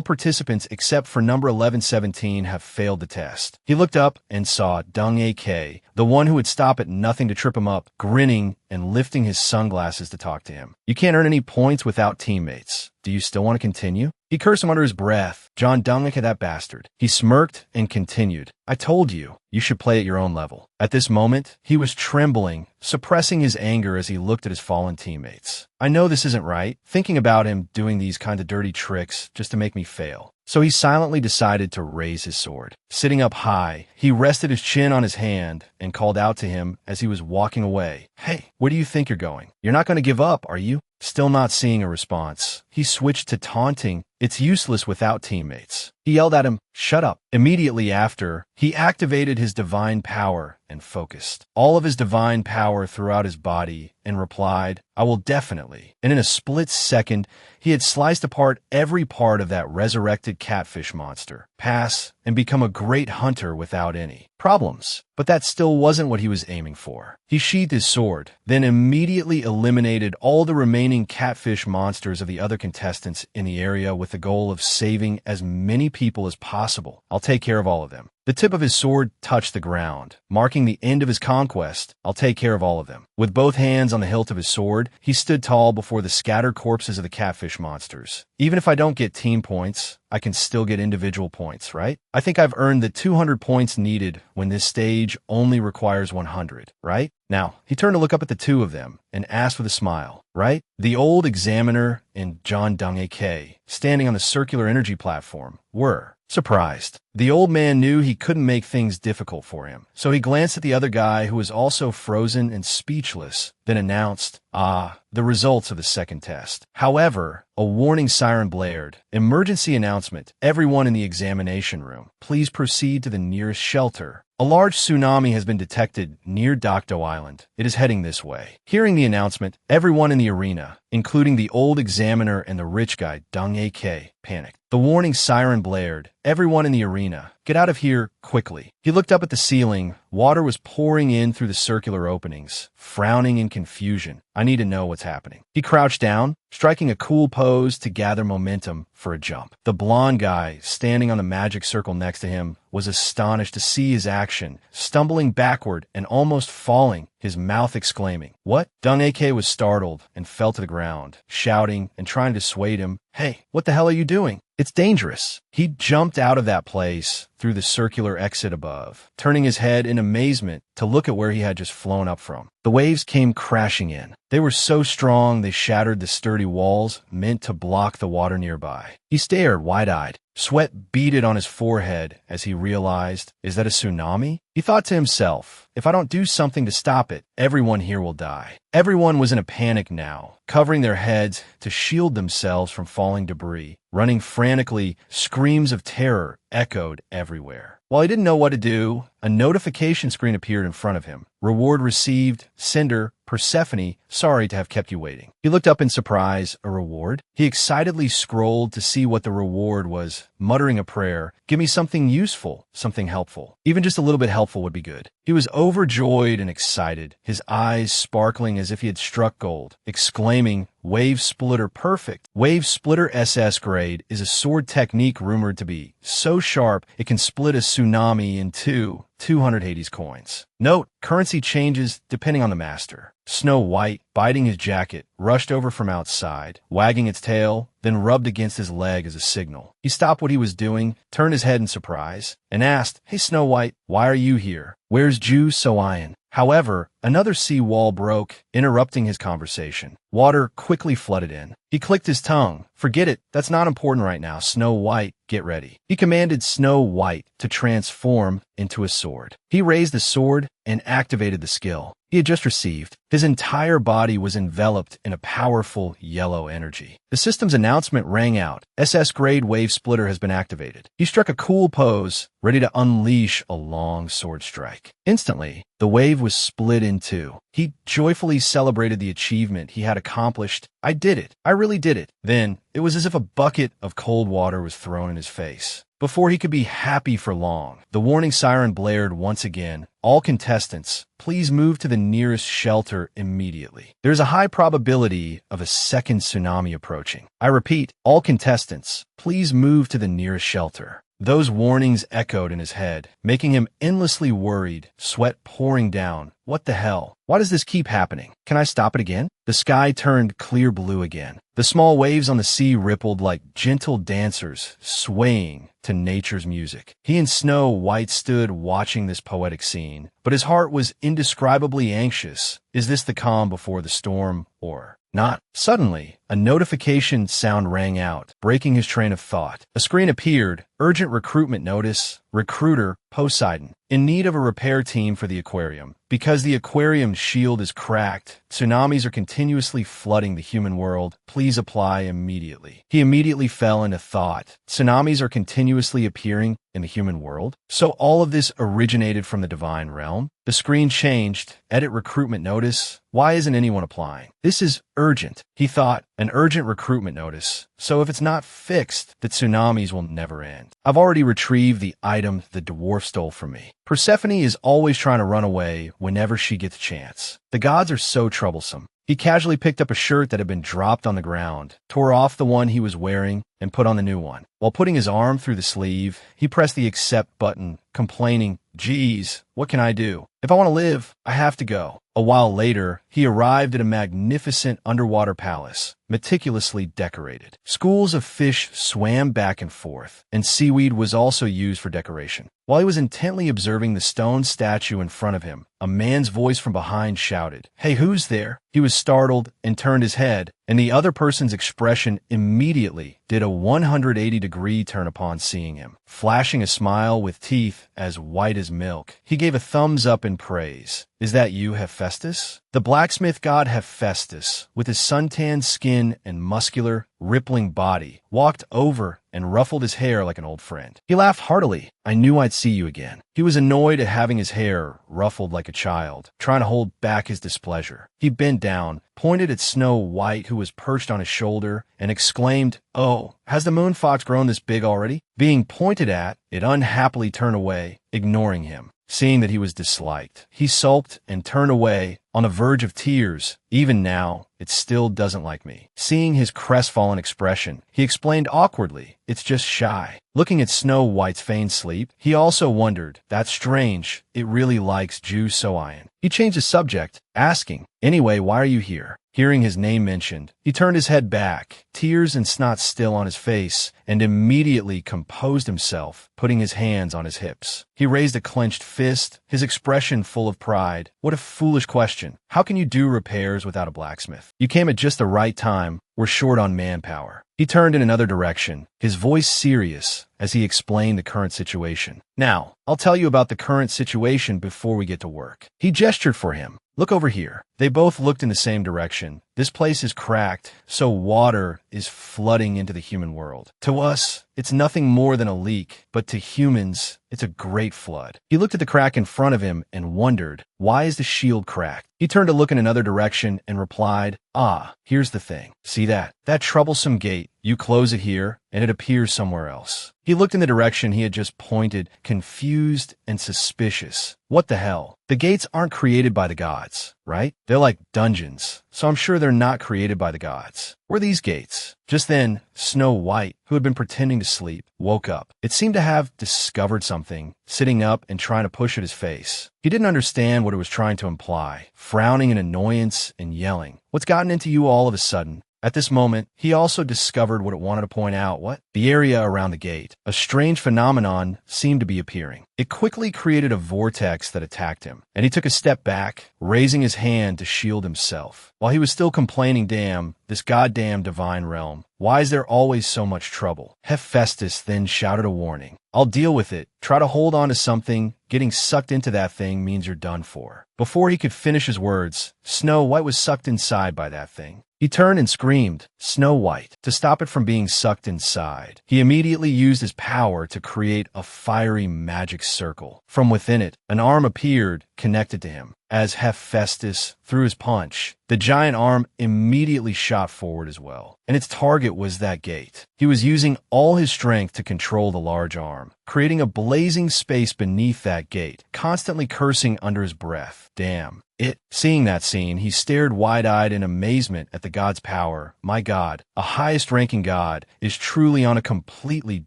participants except for number 1117 have failed the test." He looked up and saw Dung AK, the one who would stop at nothing to trip him up, grinning and lifting his sunglasses to talk to him. "You can't earn any points without teammates. Do you still want to continue?" He cursed him under his breath. John Dunghick, that bastard. He smirked and continued. I told you, you should play at your own level. At this moment, he was trembling, suppressing his anger as he looked at his fallen teammates. I know this isn't right, thinking about him doing these kind of dirty tricks just to make me fail. So he silently decided to raise his sword. Sitting up high, he rested his chin on his hand and called out to him as he was walking away. Hey, where do you think you're going? You're not going to give up, are you? Still not seeing a response, he switched to taunting. It's useless without teammates. He yelled at him, shut up. Immediately after, he activated his divine power and focused all of his divine power throughout his body and replied, I will definitely. And in a split second, he had sliced apart every part of that resurrected catfish monster, pass, and become a great hunter without any problems. But that still wasn't what he was aiming for. He sheathed his sword, then immediately eliminated all the remaining catfish monsters of the other contestants in the area with the goal of saving as many people as possible. I'll take care of all of them. The tip of his sword touched the ground, marking the end of his conquest. I'll take care of all of them. With both hands on the hilt of his sword, he stood tall before the scattered corpses of the catfish monsters. Even if I don't get team points, I can still get individual points, right? I think I've earned the 200 points needed when this stage only requires 100, right? Now, he turned to look up at the two of them and asked with a smile, right? The old examiner and John Dunghick, standing on the circular energy platform, were surprised. The old man knew he couldn't make things difficult for him, so he glanced at the other guy who was also frozen and speechless, then announced, the results of the second test. However, a warning siren blared. Emergency announcement. Everyone in the examination room, please proceed to the nearest shelter. A large tsunami has been detected near Dokdo Island. It is heading this way. Hearing the announcement, everyone in the arena, including the old examiner and the rich guy, Dunghick, panicked. The warning siren blared. Everyone in the arena, get out of here quickly. He looked up at the ceiling. Water was pouring in through the circular openings, frowning in confusion. I need to know what's happening. He crouched down, striking a cool pose to gather momentum for a jump. The blonde guy, standing on the magic circle next to him, was astonished to see his action, stumbling backward and almost falling, his mouth exclaiming, What? Dunghick was startled and fell to the ground, shouting and trying to dissuade him. Hey, what the hell are you doing? It's dangerous. He jumped out of that place through the circular exit above, turning his head in amazement to look at where he had just flown up from. The waves came crashing in. They were so strong they shattered the sturdy walls meant to block the water nearby. He stared wide-eyed. Sweat beaded on his forehead as he realized, is that a tsunami? He thought to himself, if I don't do something to stop it, everyone here will die. Everyone was in a panic now, covering their heads to shield themselves from falling debris. Running frantically, screams of terror echoed everywhere. While he didn't know what to do, a notification screen appeared in front of him. Reward received, Cinder, Persephone, sorry to have kept you waiting. He looked up in surprise. A reward? He excitedly scrolled to see what the reward was, muttering a prayer. Give me something useful, something helpful. Even just a little bit helpful would be good. He was overjoyed and excited, his eyes sparkling as if he had struck gold, exclaiming, Wave Splitter perfect. Wave Splitter SS grade is a sword technique rumored to be so sharp it can split a tsunami in two. 200 Hades coins. Note, currency changes depending on the master. Snow White, biting his jacket, rushed over from outside, wagging its tail, then rubbed against his leg as a signal. He stopped what he was doing, turned his head in surprise, and asked, Hey Snow White, why are you here? Where's Ju Soian? However, another sea wall broke, interrupting his conversation. Water quickly flooded in. He clicked his tongue. Forget it, that's not important right now. Snow White, get ready. He commanded Snow White to transform into a sword. He raised the sword and activated the skill he had just received. His entire body was enveloped in a powerful yellow energy. The system's announcement rang out. SS grade wave splitter has been activated. He struck a cool pose, ready to unleash a long sword strike. Instantly, the wave was split in two. He joyfully celebrated the achievement he had accomplished. I did it. I really did it. Then, it was as if a bucket of cold water was thrown in his face. Before he could be happy for long, the warning siren blared once again. All contestants, please move to the nearest shelter immediately. There's a high probability of a second tsunami approaching. I repeat, all contestants, please move to the nearest shelter. Those warnings echoed in his head, making him endlessly worried, sweat pouring down. What the hell? Why does this keep happening? Can I stop it again? The sky turned clear blue again. The small waves on the sea rippled like gentle dancers, swaying to nature's music. He and Snow White stood watching this poetic scene, but his heart was indescribably anxious. Is this the calm before the storm, or not? Suddenly, a notification sound rang out, breaking his train of thought. A screen appeared. Urgent recruitment notice. Recruiter, Poseidon. In need of a repair team for the aquarium. Because the aquarium's shield is cracked, tsunamis are continuously flooding the human world. Please apply immediately. He immediately fell into thought. Tsunamis are continuously appearing in the human world? So all of this originated from the divine realm? The screen changed. Edit recruitment notice. Why isn't anyone applying? This is urgent. He thought, an urgent recruitment notice. So if it's not fixed, the tsunamis will never end. I've already retrieved the item the dwarf stole from me. Persephone is always trying to run away whenever she gets a chance. The gods are so troublesome. He casually picked up a shirt that had been dropped on the ground, tore off the one he was wearing, and put on the new one. While putting his arm through the sleeve, he pressed the accept button, complaining, "Geez, what can I do? If I want to live, I have to go." A while later, he arrived at a magnificent underwater palace, meticulously decorated. Schools of fish swam back and forth, and seaweed was also used for decoration. While he was intently observing the stone statue in front of him, a man's voice from behind shouted, "Hey, who's there?" He was startled and turned his head, and the other person's expression immediately did a 180-degree turn upon seeing him. Flashing a smile with teeth as white as milk, he gave a thumbs up in praise. "Is that you, Hephaestus?" The blacksmith god Hephaestus, with his suntanned skin and muscular, rippling body, walked over and ruffled his hair like an old friend. He laughed heartily. "I knew I'd see you again." He was annoyed at having his hair ruffled like a child, trying to hold back his displeasure. He bent down, pointed at Snow White, who was perched on his shoulder, and exclaimed, "Oh, has the moon fox grown this big already?" Being pointed at, it unhappily turned away, ignoring him. Seeing that he was disliked, he sulked and turned away, on the verge of tears. "Even now, it still doesn't like me." Seeing his crestfallen expression, he explained awkwardly, "It's just shy." Looking at Snow White's feigned sleep, he also wondered, "That's strange. It really likes Ju-So-Ian." He changed the subject, asking, "Anyway, why are you here?" Hearing his name mentioned, he turned his head back, tears and snot still on his face, and immediately composed himself, putting his hands on his hips. He raised a clenched fist, his expression full of pride. "What a foolish question. How can you do repairs without a blacksmith? You came at just the right time. We're short on manpower." He turned in another direction, his voice serious, as he explained the current situation. "Now, I'll tell you about the current situation before we get to work." He gestured for him. "Look over here." They both looked in the same direction. This place is cracked, so water is flooding into the human world. To us, it's nothing more than a leak, but to humans, it's a great flood. He looked at the crack in front of him and wondered, why is the shield cracked? He turned to look in another direction and replied, "Ah, here's the thing. See that? That troublesome gate. You close it here, and it appears somewhere else." He looked in the direction he had just pointed, confused and suspicious. What the hell? The gates aren't created by the gods, right? They're like dungeons, so I'm sure they're not created by the gods. Were these gates? Just then, Snow White, who had been pretending to sleep, woke up. It seemed to have discovered something, sitting up and trying to push at his face. He didn't understand what it was trying to imply, frowning in annoyance and yelling, "What's gotten into you all of a sudden?" At this moment, he also discovered what it wanted to point out. What? The area around the gate. A strange phenomenon seemed to be appearing. It quickly created a vortex that attacked him, and he took a step back, raising his hand to shield himself. While he was still complaining, "Damn, this goddamn divine realm. Why is there always so much trouble?" Hephaestus then shouted a warning. "I'll deal with it. Try to hold on to something. Getting sucked into that thing means you're done for." Before he could finish his words, Snow White was sucked inside by that thing. He turned and screamed, "Snow White," to stop it from being sucked inside. He immediately used his power to create a fiery magic circle. From within it, an arm appeared, connected to him. As Hephaestus threw his punch, the giant arm immediately shot forward as well, and its target was that gate. He was using all his strength to control the large arm, creating a blazing space beneath that gate, constantly cursing under his breath. "Damn, Seeing that scene, he stared wide-eyed in amazement at the god's power. My god, a highest-ranking god, is truly on a completely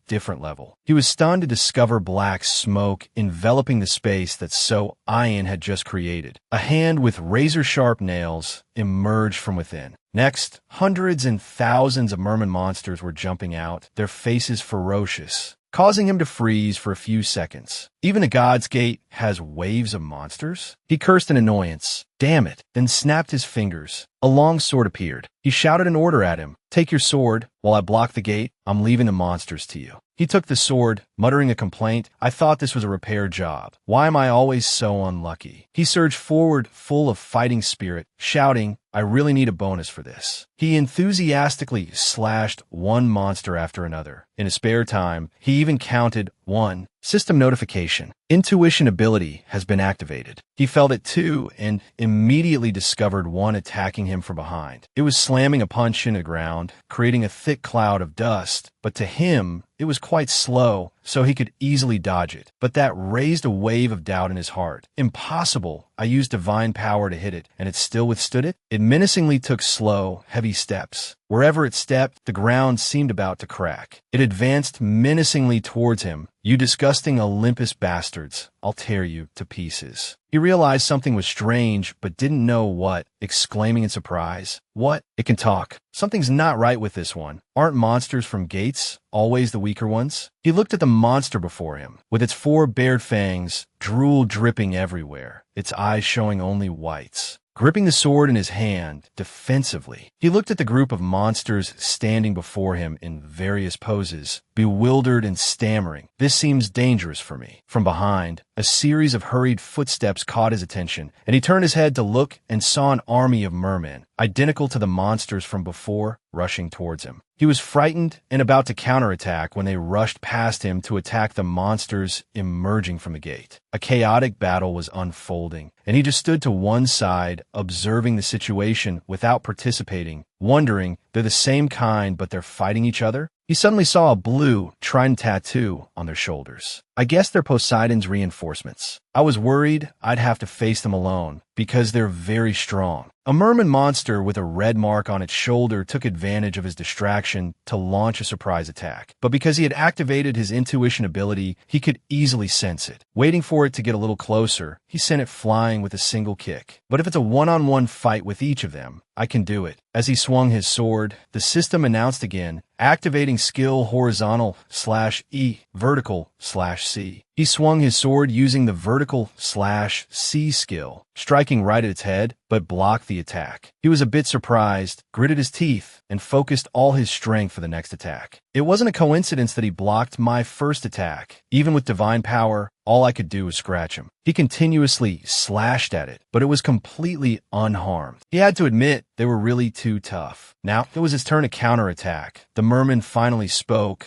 different level. He was stunned to discover black smoke enveloping the space that So Ian had just created. A hand with razor-sharp nails emerged from within. Next, hundreds and thousands of merman monsters were jumping out, their faces ferocious, causing him to freeze for a few seconds. Even a God's Gate has waves of monsters? He cursed in annoyance. Damn it, then snapped his fingers. A long sword appeared. He shouted an order at him. Take your sword. While I block the gate, I'm leaving the monsters to you. He took the sword, muttering a complaint. I thought this was a repair job. Why am I always so unlucky? He surged forward, full of fighting spirit, shouting, I really need a bonus for this. He enthusiastically slashed one monster after another. In his spare time, he even counted 1. System notification. Intuition ability has been activated. He felt it too and immediately discovered one attacking him from behind. It was slamming a punch into the ground, creating a thick cloud of dust, but to him, it was quite slow, so he could easily dodge it. But that raised a wave of doubt in his heart. Impossible. I used divine power to hit it, and it still withstood it? It menacingly took slow, heavy steps. Wherever it stepped, the ground seemed about to crack. It advanced menacingly towards him. You disgusting Olympus bastards, I'll tear you to pieces. He realized something was strange, but didn't know what, exclaiming in surprise. What? It can talk. Something's not right with this one. Aren't monsters from Gates always the weaker ones? He looked at the monster before him, with its 4 bared fangs, drool dripping everywhere, its eyes showing only whites. Gripping the sword in his hand, defensively, he looked at the group of monsters standing before him in various poses, bewildered and stammering. This seems dangerous for me. From behind, a series of hurried footsteps caught his attention, and he turned his head to look and saw an army of mermen, identical to the monsters from before, rushing towards him. He was frightened and about to counterattack when they rushed past him to attack the monsters emerging from the gate. A chaotic battle was unfolding, and he just stood to one side, observing the situation without participating, wondering, they're the same kind, but they're fighting each other? He suddenly saw a blue trident tattoo on their shoulders. I guess they're Poseidon's reinforcements. I was worried I'd have to face them alone, because they're very strong. A merman monster with a red mark on its shoulder took advantage of his distraction to launch a surprise attack. But because he had activated his intuition ability, he could easily sense it. Waiting for it to get a little closer, he sent it flying with a single kick. But if it's a one-on-one fight with each of them, I can do it. As he swung his sword, the system announced again, activating skill horizontal/E, vertical/C. He swung his sword using the vertical/C skill, striking right at its head, but blocked the attack. He was a bit surprised, gritted his teeth, and focused all his strength for the next attack. It wasn't a coincidence that he blocked my first attack. Even with divine power, all I could do was scratch him. He continuously slashed at it, but it was completely unharmed. He had to admit they were really too tough. Now, it was his turn to counterattack. The merman finally spoke.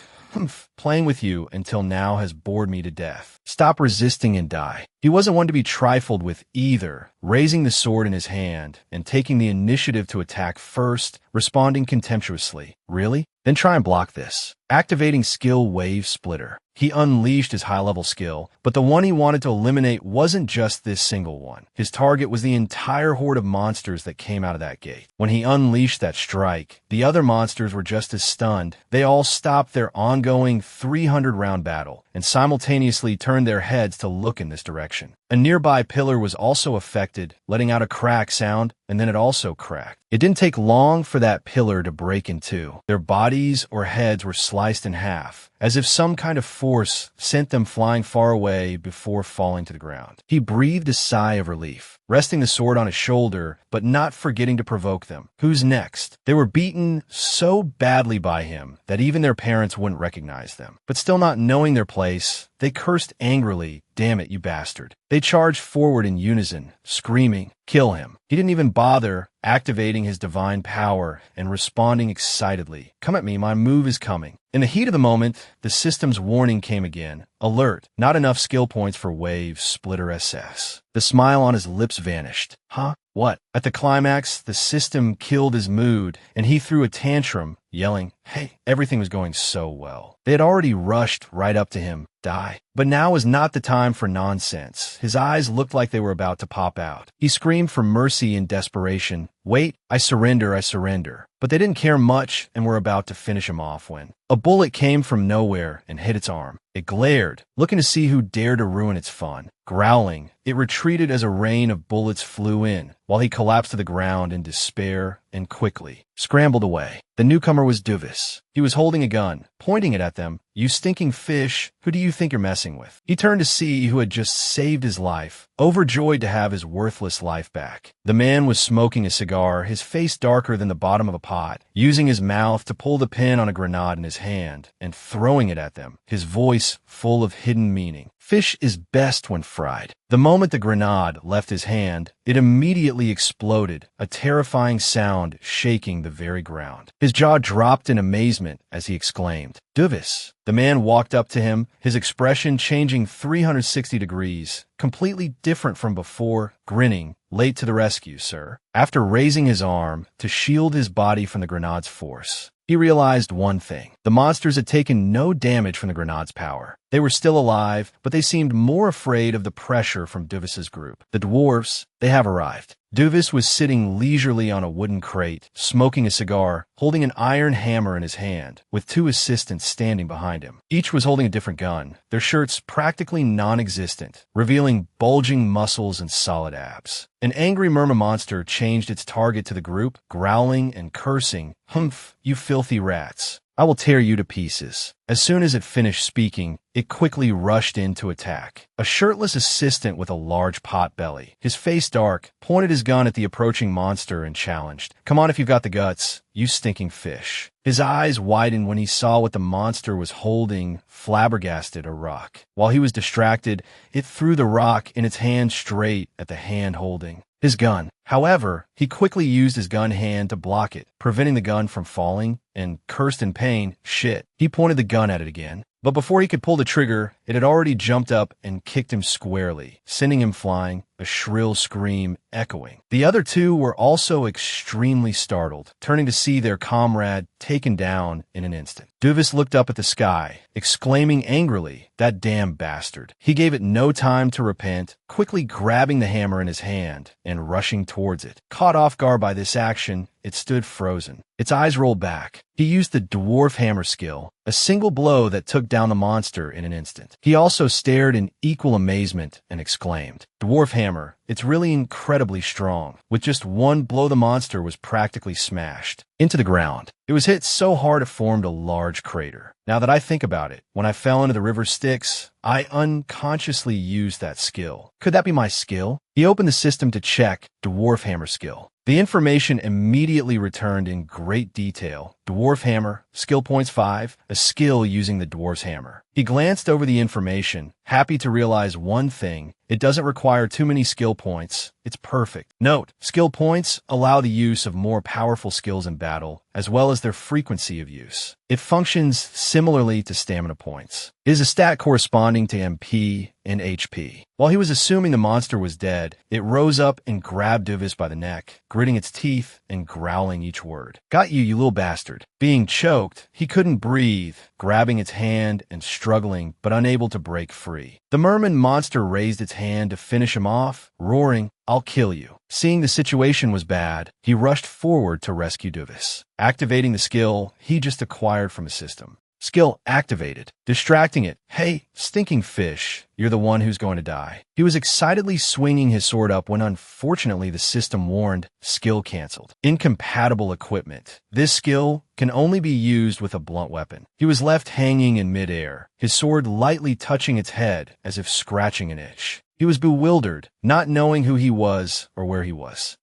Playing with you until now has bored me to death. Stop resisting and die. He wasn't one to be trifled with either, raising the sword in his hand and taking the initiative to attack first, responding contemptuously. Really? Then try and block this. Activating skill Wave Splitter. He unleashed his high-level skill, but the one he wanted to eliminate wasn't just this single one. His target was the entire horde of monsters that came out of that gate. When he unleashed that strike, the other monsters were just as stunned. They all stopped their ongoing 300-round battle and simultaneously turned their heads to look in this direction. A nearby pillar was also affected, letting out a crack sound, and then it also cracked. It didn't take long for that pillar to break in two. Their bodies or heads were sliced in half, as if some kind of force sent them flying far away before falling to the ground. He breathed a sigh of relief, resting the sword on his shoulder, but not forgetting to provoke them. Who's next? They were beaten so badly by him that even their parents wouldn't recognize them. But still not knowing their place, they cursed angrily, "Damn it, you bastard." They charged forward in unison, screaming, "Kill him." He didn't even bother activating his divine power and responding excitedly. "Come at me, my move is coming." In the heat of the moment, the system's warning came again. Alert, not enough skill points for Wave Splitter SS. The smile on his lips vanished. Huh? What? At the climax, the system killed his mood, and he threw a tantrum, yelling, "Hey!" Everything was going so well. They had already rushed right up to him. Die. But now was not the time for nonsense. His eyes looked like they were about to pop out. He screamed screamed for mercy in desperation. "Wait, I surrender, I surrender." But they didn't care much and were about to finish him off when a bullet came from nowhere and hit its arm. It glared, looking to see who dared to ruin its fun. Growling, it retreated as a rain of bullets flew in, while he collapsed to the ground in despair and quickly scrambled away. The newcomer was Duvis. He was holding a gun, pointing it at them. "You stinking fish, who do you think you're messing with?" He turned to see who had just saved his life, overjoyed to have his worthless life back. The man was smoking a cigar, his face darker than the bottom of a pot, using his mouth to pull the pin on a grenade in his hand and throwing it at them, his voice full of hidden meaning. Fish is best when fried. The moment the grenade left his hand, it immediately exploded, a terrifying sound shaking the very ground. His jaw dropped in amazement as he exclaimed, "Duvis." The man walked up to him, his expression changing 360 degrees, completely different from before, grinning, "Late to the rescue, sir." After raising his arm to shield his body from the grenade's force, he realized one thing. The monsters had taken no damage from the grenade's power. They were still alive, but they seemed more afraid of the pressure from Duvis's group. The dwarfs, they have arrived. Duvis was sitting leisurely on a wooden crate, smoking a cigar, holding an iron hammer in his hand, with two assistants standing behind him. Each was holding a different gun, their shirts practically non-existent, revealing bulging muscles and solid abs. An angry merman monster changed its target to the group, growling and cursing, "Humph, you filthy rats. I will tear you to pieces." As soon as it finished speaking, it quickly rushed in to attack. A shirtless assistant with a large pot belly, his face dark, pointed his gun at the approaching monster and challenged, "Come on if you've got the guts, you stinking fish." His eyes widened when he saw what the monster was holding, flabbergasted, a rock. While he was distracted, it threw the rock in its hand straight at the hand holding his gun. However, he quickly used his gun hand to block it, preventing the gun from falling, and cursed in pain, "Shit." He pointed the gun at it again. But before he could pull the trigger, it had already jumped up and kicked him squarely, sending him flying, a shrill scream echoing. The other two were also extremely startled, turning to see their comrade taken down in an instant. Duvis looked up at the sky, exclaiming angrily, "That damn bastard." He gave it no time to repent, quickly grabbing the hammer in his hand and rushing towards it. Caught off guard by this action, it stood frozen. Its eyes rolled back. He used the dwarf hammer skill, a single blow that took down the monster in an instant. He also stared in equal amazement and exclaimed, "Dwarf hammer, it's really incredibly strong." With just one blow, the monster was practically smashed into the ground. It was hit so hard it formed a large crater. Now that I think about it, when I fell into the river Styx, I unconsciously used that skill. Could that be my skill? He opened the system to check dwarf hammer skill. The information immediately returned in great detail. Dwarf hammer, skill points 5, a skill using the dwarf's hammer. He glanced over the information, happy to realize one thing: it doesn't require too many skill points. It's perfect. Note, skill points allow the use of more powerful skills in battle, as well as their frequency of use. It functions similarly to stamina points. It is a stat corresponding to MP and HP. While he was assuming the monster was dead, it rose up and grabbed Duvis by the neck, gritting its teeth and growling each word. "Got you, you little bastard." Being choked, he couldn't breathe, grabbing its hand and struggling, but unable to break free. The merman monster raised its hand to finish him off, roaring, "I'll kill you." Seeing the situation was bad, he rushed forward to rescue Duvis, activating the skill he just acquired from his system. Skill activated, distracting it. "Hey, stinking fish, you're the one who's going to die." He was excitedly swinging his sword up when unfortunately the system warned, "Skill canceled. Incompatible equipment. This skill can only be used with a blunt weapon." He was left hanging in midair, his sword lightly touching its head as if scratching an itch. He was bewildered, not knowing who he was or where he was.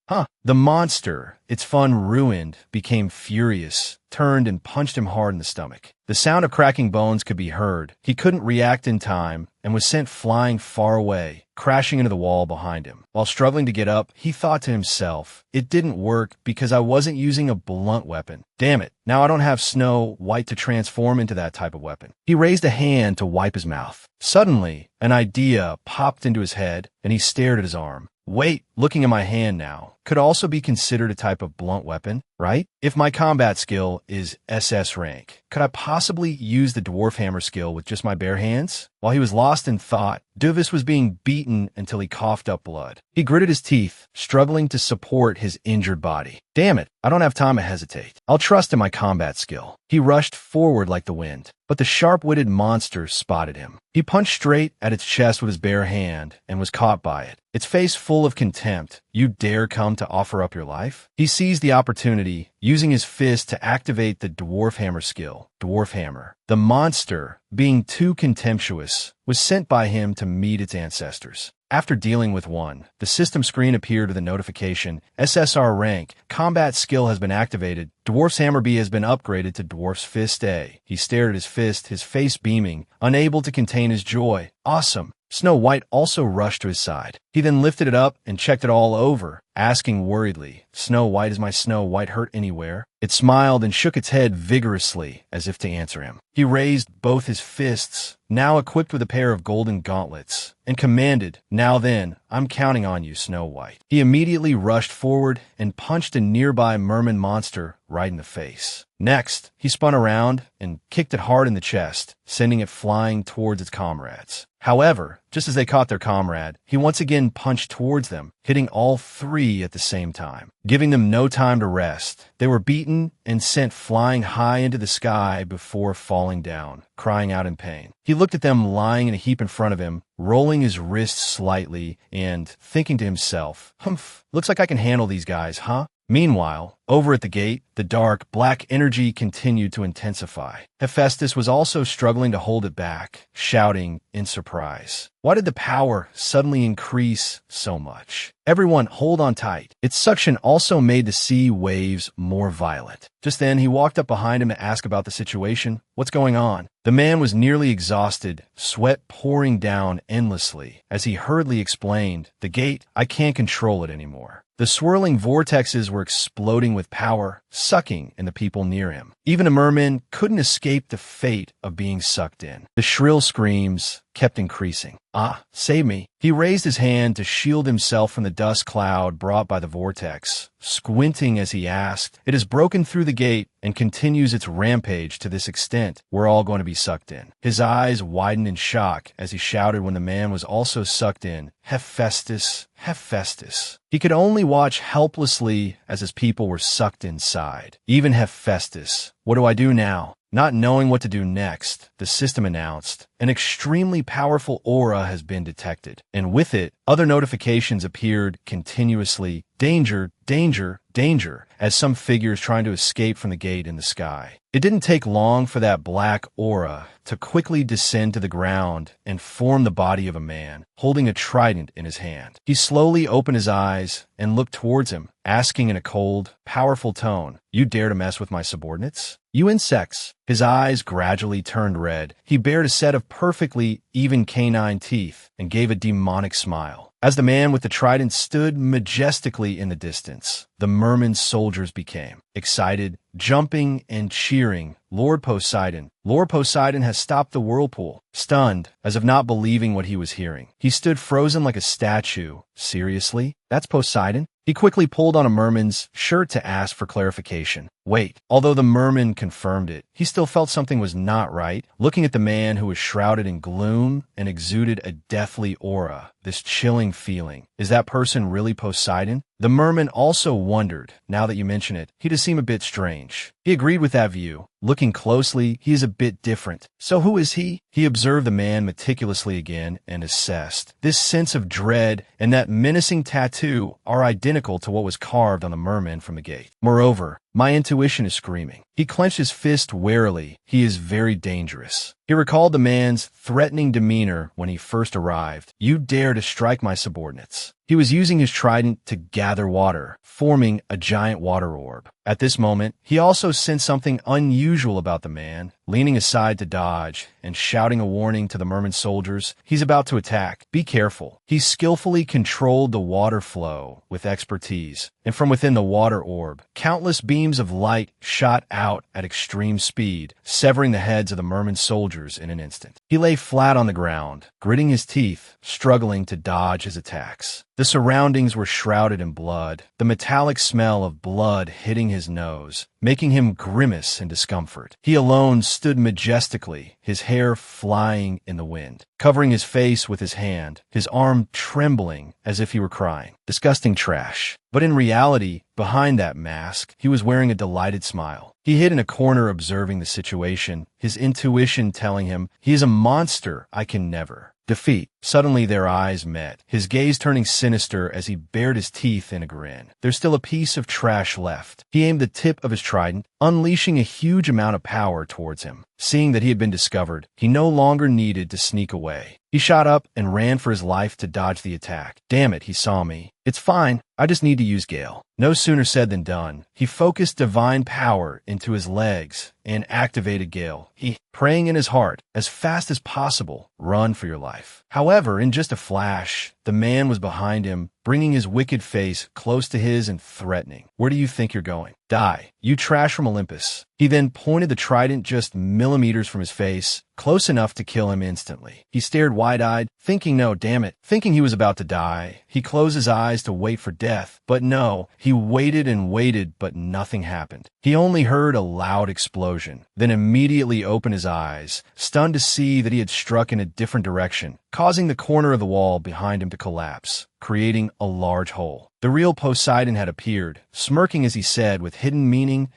The monster, its fun ruined, became furious, turned and punched him hard in the stomach. The sound of cracking bones could be heard. He couldn't react in time and was sent flying far away, crashing into the wall behind him. While struggling to get up, he thought to himself, "It didn't work because I wasn't using a blunt weapon. Damn it, now I don't have Snow White to transform into that type of weapon." He raised a hand to wipe his mouth. Suddenly, an idea popped into his head, and he stared at his arm. "Wait, looking at my hand now, could also be considered a type of blunt weapon, right? If my combat skill is SS rank, Could I possibly use the dwarf hammer skill with just my bare hands? While he was lost in thought, Duvis was being beaten until he coughed up blood. He gritted his teeth, struggling to support his injured body. Damn it, I don't have time to hesitate. I'll trust in my combat skill. He rushed forward like the wind, but the sharp-witted monster spotted him. He punched straight at its chest with his bare hand and was caught by it, its face full of contempt. You dare come to offer up your life? He seized the opportunity, using his fist to activate the dwarf hammer skill, Dwarf Hammer. The monster, being too contemptuous, was sent by him to meet its ancestors. After dealing with one, the system screen appeared with a notification, SSR rank, combat skill has been activated, Dwarf's Hammer B has been upgraded to Dwarf's Fist A. He stared at his fist, his face beaming, unable to contain his joy. Awesome. Snow White also rushed to his side. He then lifted it up and checked it all over, asking worriedly, Snow White, is my Snow White hurt anywhere? It smiled and shook its head vigorously, as if to answer him. He raised both his fists, now equipped with a pair of golden gauntlets, and commanded, Now then, I'm counting on you, Snow White. He immediately rushed forward and punched a nearby merman monster right in the face. Next, he spun around and kicked it hard in the chest, sending it flying towards its comrades. However, just as they caught their comrade, he once again punched towards them, hitting all three at the same time. Giving them no time to rest, they were beaten and sent flying high into the sky before falling down, crying out in pain. He looked at them lying in a heap in front of him, rolling his wrists slightly and thinking to himself, Humph, looks like I can handle these guys, huh? Meanwhile, over at the gate, the dark, black energy continued to intensify. Hephaestus was also struggling to hold it back, shouting in surprise. Why did the power suddenly increase so much? Everyone, hold on tight. Its suction also made the sea waves more violent. Just then, he walked up behind him to ask about the situation. What's going on? The man was nearly exhausted, sweat pouring down endlessly. As he hurriedly explained, the gate, I can't control it anymore. The swirling vortexes were exploding with power, sucking in the people near him. Even a merman couldn't escape the fate of being sucked in. The shrill screams kept increasing. Ah, save me. He raised his hand to shield himself from the dust cloud brought by the vortex, squinting as he asked, It has broken through the gate and continues its rampage to this extent. We're all going to be sucked in. His eyes widened in shock as he shouted when the man was also sucked in, Hephaestus, Hephaestus. He could only watch helplessly as his people were sucked inside. Even Hephaestus. What do I do now? Not knowing what to do next, the system announced, an extremely powerful aura has been detected, and with it, other notifications appeared continuously, danger, danger, danger, as some figures trying to escape from the gate in the sky. It didn't take long for that black aura to quickly descend to the ground and form the body of a man, holding a trident in his hand. He slowly opened his eyes and looked towards him, asking in a cold, powerful tone, You dare to mess with my subordinates? You insects. His eyes gradually turned red. He bared a set of perfectly even canine teeth and gave a demonic smile. As the man with the trident stood majestically in the distance, the merman soldiers became excited, jumping and cheering. Lord Poseidon has stopped the whirlpool. Stunned, as if not believing what he was hearing, he stood frozen like a statue. Seriously? That's Poseidon? He quickly pulled on a merman's shirt to ask for clarification. Wait, although the merman confirmed it, he still felt something was not right. Looking at the man who was shrouded in gloom and exuded a deathly aura, this chilling feeling. Is that person really Poseidon? The merman also wondered, now that you mention it, he does seem a bit strange. He agreed with that view. Looking closely, he is a bit different. So who is he? He observed the man meticulously again and assessed. This sense of dread and that menacing tattoo are identical to what was carved on the merman from the gate. Moreover, my intuition is screaming. He clenched his fist warily. He is very dangerous. He recalled the man's threatening demeanor when he first arrived. You dare to strike my subordinates. He was using his trident to gather water, forming a giant water orb. At this moment, he also sensed something unusual about the man leaning aside to dodge and shouting a warning to the merman soldiers. He's about to attack. Be careful. He skillfully controlled the water flow with expertise, and from within the water orb, countless beams of light shot out at extreme speed, severing the heads of the merman soldiers in an instant. He lay flat on the ground, gritting his teeth, struggling to dodge his attacks. The surroundings were shrouded in blood, the metallic smell of blood hitting his nose, making him grimace in discomfort. He alone stood majestically, his hair flying in the wind, covering his face with his hand, his arm trembling as if he were crying. Disgusting trash. But in reality, behind that mask, he was wearing a delighted smile. He hid in a corner observing the situation, his intuition telling him, he is a monster I can never defeat. Suddenly their eyes met, his gaze turning sinister as he bared his teeth in a grin. There's still a piece of trash left. He aimed the tip of his trident, unleashing a huge amount of power towards him. Seeing that he had been discovered, he no longer needed to sneak away. He shot up and ran for his life to dodge the attack. Damn it, he saw me. It's fine, I just need to use Gale. No sooner said than done. He focused divine power into his legs and activated Gale. He, praying in his heart, as fast as possible, run for your life. However, in just a flash, the man was behind him, bringing his wicked face close to his and threatening. Where do you think you're going? Die, you trash from Olympus. He then pointed the trident just millimeters from his face, close enough to kill him instantly. He stared wide-eyed, thinking he was about to die. He closed his eyes to wait for death, but no, he waited and waited, but nothing happened. He only heard a loud explosion, then immediately opened his eyes, stunned to see that he had struck in a different direction, causing the corner of the wall behind him to collapse, creating a large hole. The real Poseidon had appeared, smirking as he said with hidden meaning,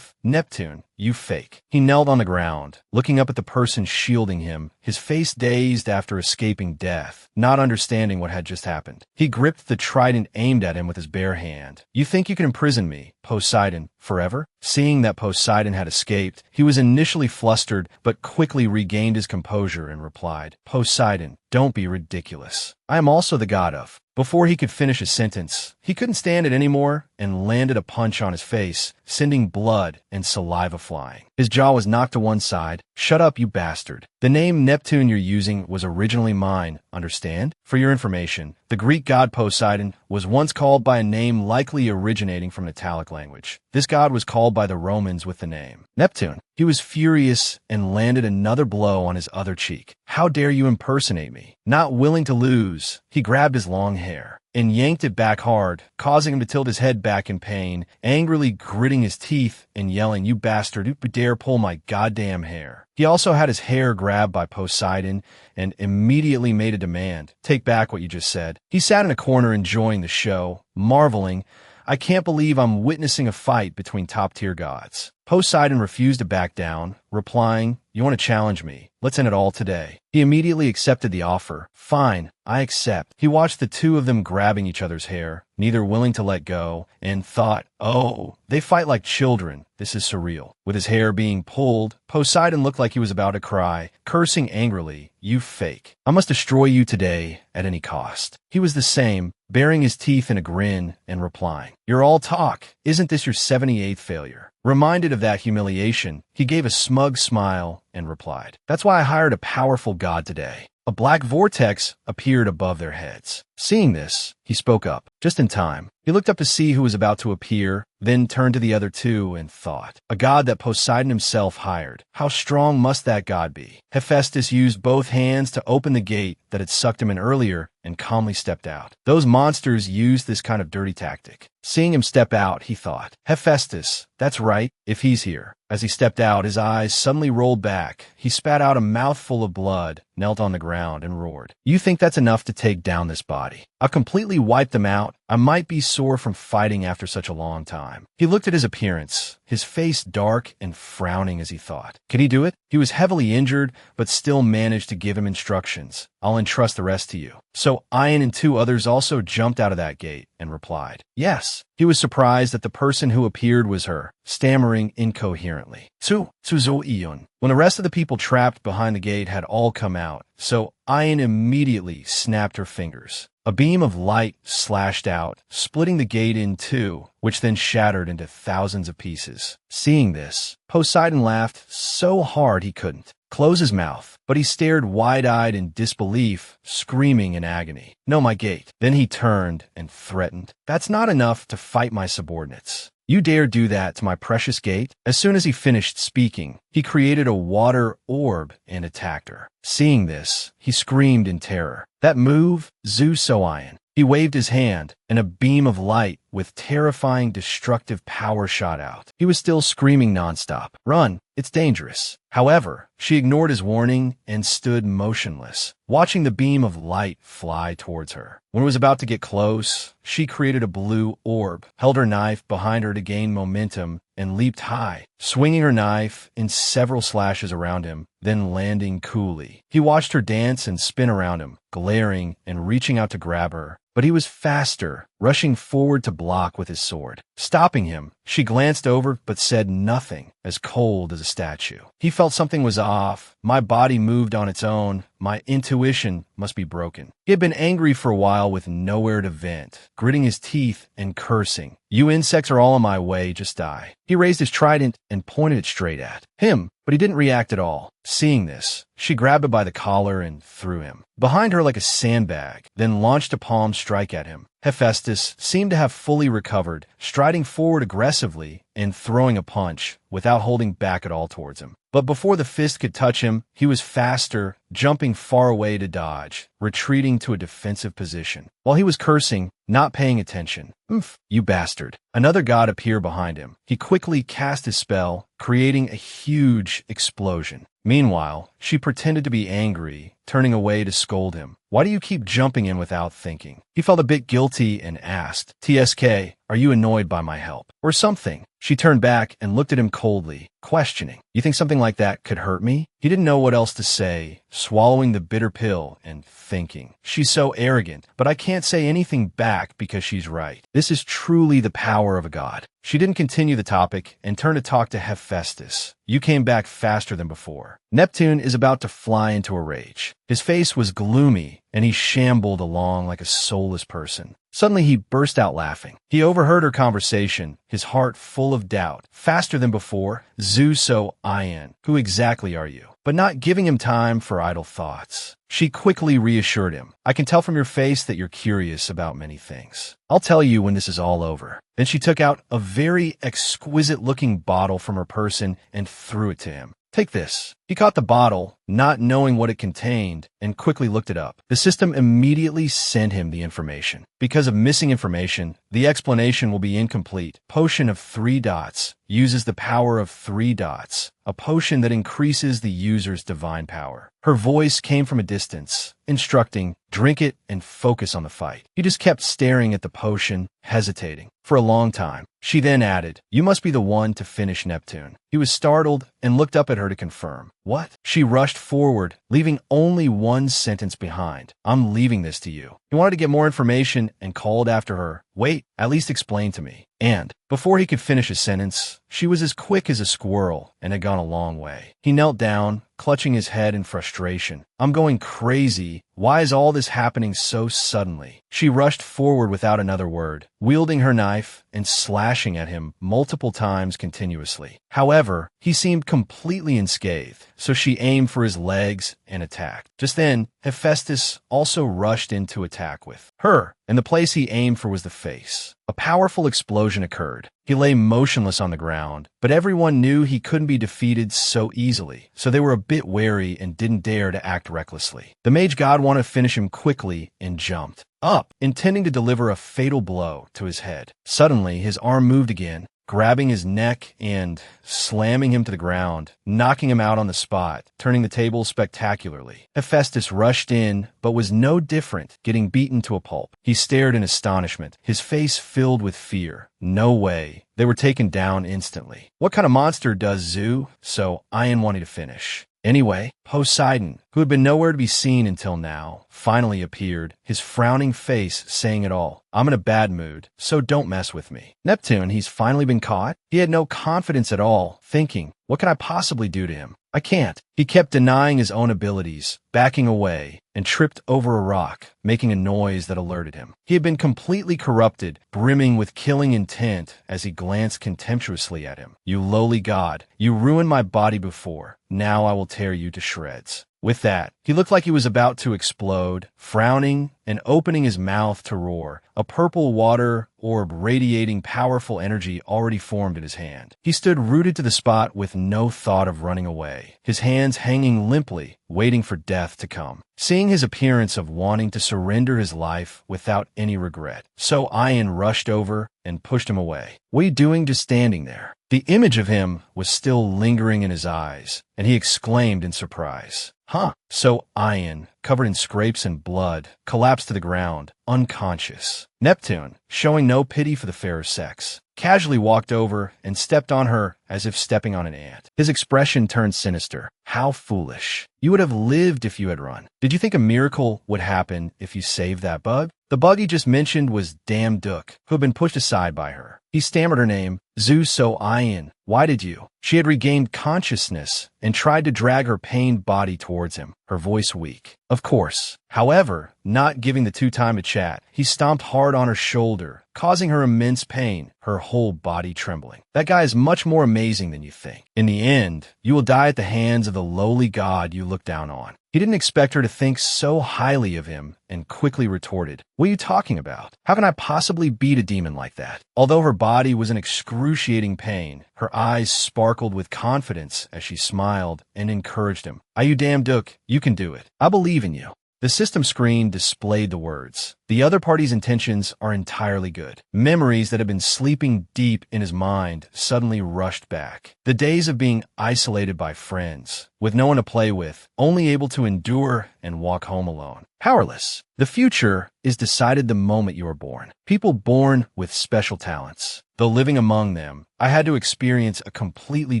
Neptune, you fake. He knelt on the ground, looking up at the person shielding him, his face dazed after escaping death, not understanding what had just happened. He gripped the trident aimed at him with his bare hand. You think you can imprison me, Poseidon, forever? Seeing that Poseidon had escaped, he was initially flustered, but quickly regained his composure and replied, Poseidon, don't be ridiculous. I am also the god of. Before he could finish his sentence, he couldn't stand it anymore and landed a punch on his face, sending blood and saliva flying. His jaw was knocked to one side. Shut up, you bastard. The name Neptune you're using was originally mine, understand? For your information, the Greek god Poseidon was once called by a name likely originating from an Italic language. This god was called by the Romans with the name Neptune. He was furious and landed another blow on his other cheek. How dare you impersonate me? Not willing to lose, he grabbed his long hair and yanked it back hard, causing him to tilt his head back in pain, angrily gritting his teeth and yelling, you bastard, who dare pull my goddamn hair. He also had his hair grabbed by Poseidon and immediately made a demand. Take back what you just said. He sat in a corner enjoying the show, marveling, I can't believe I'm witnessing a fight between top-tier gods. Poseidon refused to back down, replying, you want to challenge me? Let's end it all today. He immediately accepted the offer. Fine, I accept. He watched the two of them grabbing each other's hair, neither willing to let go, and thought, oh, they fight like children. This is surreal. With his hair being pulled, Poseidon looked like he was about to cry, cursing angrily, you fake. I must destroy you today at any cost. He was the same, baring his teeth in a grin and replying, you're all talk. Isn't this your 78th failure? Reminded of that humiliation, he gave a smug smile and replied, that's why I hired a powerful god today. A black vortex appeared above their heads. Seeing this, he spoke up, just in time. He looked up to see who was about to appear, then turned to the other two and thought, a god that Poseidon himself hired. How strong must that god be? Hephaestus used both hands to open the gate that had sucked him in earlier and calmly stepped out. Those monsters used this kind of dirty tactic. Seeing him step out, he thought, Hephaestus, that's right, if he's here. As he stepped out, his eyes suddenly rolled back. He spat out a mouthful of blood, knelt on the ground, and roared, you think that's enough to take down this body? I've completely wiped them out. I might be sore from fighting after such a long time. He looked at his appearance, his face dark and frowning as he thought. Could he do it? He was heavily injured, but still managed to give him instructions. I'll entrust the rest to you. So Ian and two others also jumped out of that gate and replied, yes. He was surprised that the person who appeared was her, stammering incoherently. Ion. When the rest of the people trapped behind the gate had all come out, so Ian immediately snapped her fingers. A beam of light slashed out, splitting the gate in two, which then shattered into thousands of pieces. Seeing this, Poseidon laughed so hard he couldn't close his mouth, but he stared wide-eyed in disbelief, screaming in agony. "No, my gate." Then he turned and threatened, "That's not enough to fight my subordinates. You dare do that to my precious gate?" As soon as he finished speaking, he created a water orb and attacked her. Seeing this, he screamed in terror. "That move, Zu-So-Ion." He waved his hand, and a beam of light with terrifying destructive power shot out. He was still screaming nonstop, "Run, it's dangerous." However, she ignored his warning and stood motionless, watching the beam of light fly towards her. When it was about to get close, she created a blue orb, held her knife behind her to gain momentum, and leaped high, swinging her knife in several slashes around him, then landing coolly. He watched her dance and spin around him, glaring and reaching out to grab her, but he was faster, rushing forward to block with his sword. Stopping him, she glanced over but said nothing, as cold as a statue. He felt something was off. My body moved on its own. My intuition must be broken. He had been angry for a while with nowhere to vent, gritting his teeth and cursing. "You insects are all in my way, just die." He raised his trident and pointed it straight at him, but he didn't react at all. Seeing this, she grabbed him by the collar and threw him behind her like a sandbag, then launched a palm strike at him. Hephaestus seemed to have fully recovered, striding forward aggressively and throwing a punch without holding back at all towards him. But before the fist could touch him, he was faster, jumping far away to dodge, retreating to a defensive position. While he was cursing, not paying attention, "Oomph, you bastard." Another god appeared behind him. He quickly cast his spell, creating a huge explosion. Meanwhile, she pretended to be angry, turning away to scold him. "Why do you keep jumping in without thinking?" He felt a bit guilty and asked, "TSK, are you annoyed by my help? Or something?" She turned back and looked at him coldly, questioning, "You think something like that could hurt me?" He didn't know what else to say, swallowing the bitter pill and thinking, "She's so arrogant, but I can't say anything back because she's right. This is truly the power of a god." She didn't continue the topic and turned to talk to Hephaestus. "You came back faster than before." Neptune is about to fly into a rage. His face was gloomy, and he shambled along like a soulless person. Suddenly he burst out laughing. He overheard her conversation, his heart full of doubt. "Faster than before? Zu-So-Ion, who exactly are you?" But not giving him time for idle thoughts, she quickly reassured him. "I can tell from your face that you're curious about many things. I'll tell you when this is all over." Then she took out a very exquisite-looking bottle from her person and threw it to him. "Take this." He caught the bottle, not knowing what it contained, and quickly looked it up. The system immediately sent him the information. Because of missing information, the explanation will be incomplete. Potion of 3 dots uses the power of 3 dots, a potion that increases the user's divine power. Her voice came from a distance, instructing, "Drink it and focus on the fight." He just kept staring at the potion, hesitating for a long time. She then added, "You must be the one to finish Neptune." He was startled and looked up at her to confirm. "What?" She rushed forward, leaving only one sentence behind. "I'm leaving this to you." He wanted to get more information and called after her, "Wait, at least explain to me." And, before he could finish his sentence, she was as quick as a squirrel and had gone a long way. He knelt down, clutching his head in frustration. "I'm going crazy. Why is all this happening so suddenly?" She rushed forward without another word, wielding her knife and slashing at him multiple times continuously. However, he seemed completely unscathed, so she aimed for his legs and attacked. Just then, Hephaestus also rushed in to attack with her, and the place he aimed for was the face. A powerful explosion occurred. He lay motionless on the ground, but everyone knew he couldn't be defeated so easily, so they were a bit wary and didn't dare to act recklessly. The mage god wanted to finish him quickly and jumped up, intending to deliver a fatal blow to his head. Suddenly, his arm moved again, grabbing his neck and slamming him to the ground, knocking him out on the spot, turning the table spectacularly. Hephaestus rushed in, but was no different, getting beaten to a pulp. He stared in astonishment, his face filled with fear. No way. They were taken down instantly. What kind of monster does Zu-So-Ion wanting to finish? Anyway, Poseidon, who had been nowhere to be seen until now, finally appeared, his frowning face saying it all. "I'm in a bad mood, so don't mess with me." Neptune, he's finally been caught? He had no confidence at all, thinking, what can I possibly do to him? I can't. He kept denying his own abilities, backing away, and tripped over a rock, making a noise that alerted him. He had been completely corrupted, brimming with killing intent as he glanced contemptuously at him. You lowly god, you ruined my body before. Now I will tear you to shreds. With that, he looked like he was about to explode, frowning and opening his mouth to roar. A purple water orb radiating powerful energy already formed in his hand. He stood rooted to the spot with no thought of running away, his hands hanging limply, waiting for death to come. Seeing his appearance of wanting to surrender his life without any regret, So Ian rushed over and pushed him away. What are you doing just standing there? The image of him was still lingering in his eyes, and he exclaimed in surprise. Huh? So Ian, covered in scrapes and blood, collapsed to the ground, unconscious. Neptune, showing no pity for the fairer sex, casually walked over and stepped on her as if stepping on an ant. His expression turned sinister. How foolish. You would have lived if you had run. Did you think a miracle would happen if you saved that bug? The bug he just mentioned was Dam Duke, who had been pushed aside by her. He stammered her name, Zhu So Ian. Why did you? She had regained consciousness and tried to drag her pained body towards him, her voice weak. Of course. However, not giving the two time to chat, he stomped hard on her shoulder, causing her immense pain, her whole body trembling. That guy is much more amazing than you think. In the end, you will die at the hands of the lowly god you look down on. He didn't expect her to think so highly of him and quickly retorted, What are you talking about? How can I possibly beat a demon like that? Although her body was in excruciating pain, her eyes sparkled with confidence as she smiled and encouraged him. Are you Dam Duke? You can do it. I believe in you. The system screen displayed the words. The other party's intentions are entirely good. Memories that had been sleeping deep in his mind suddenly rushed back. The days of being isolated by friends, with no one to play with, only able to endure and walk home alone. Powerless. The future is decided the moment you are born. People born with special talents. Though living among them, I had to experience a completely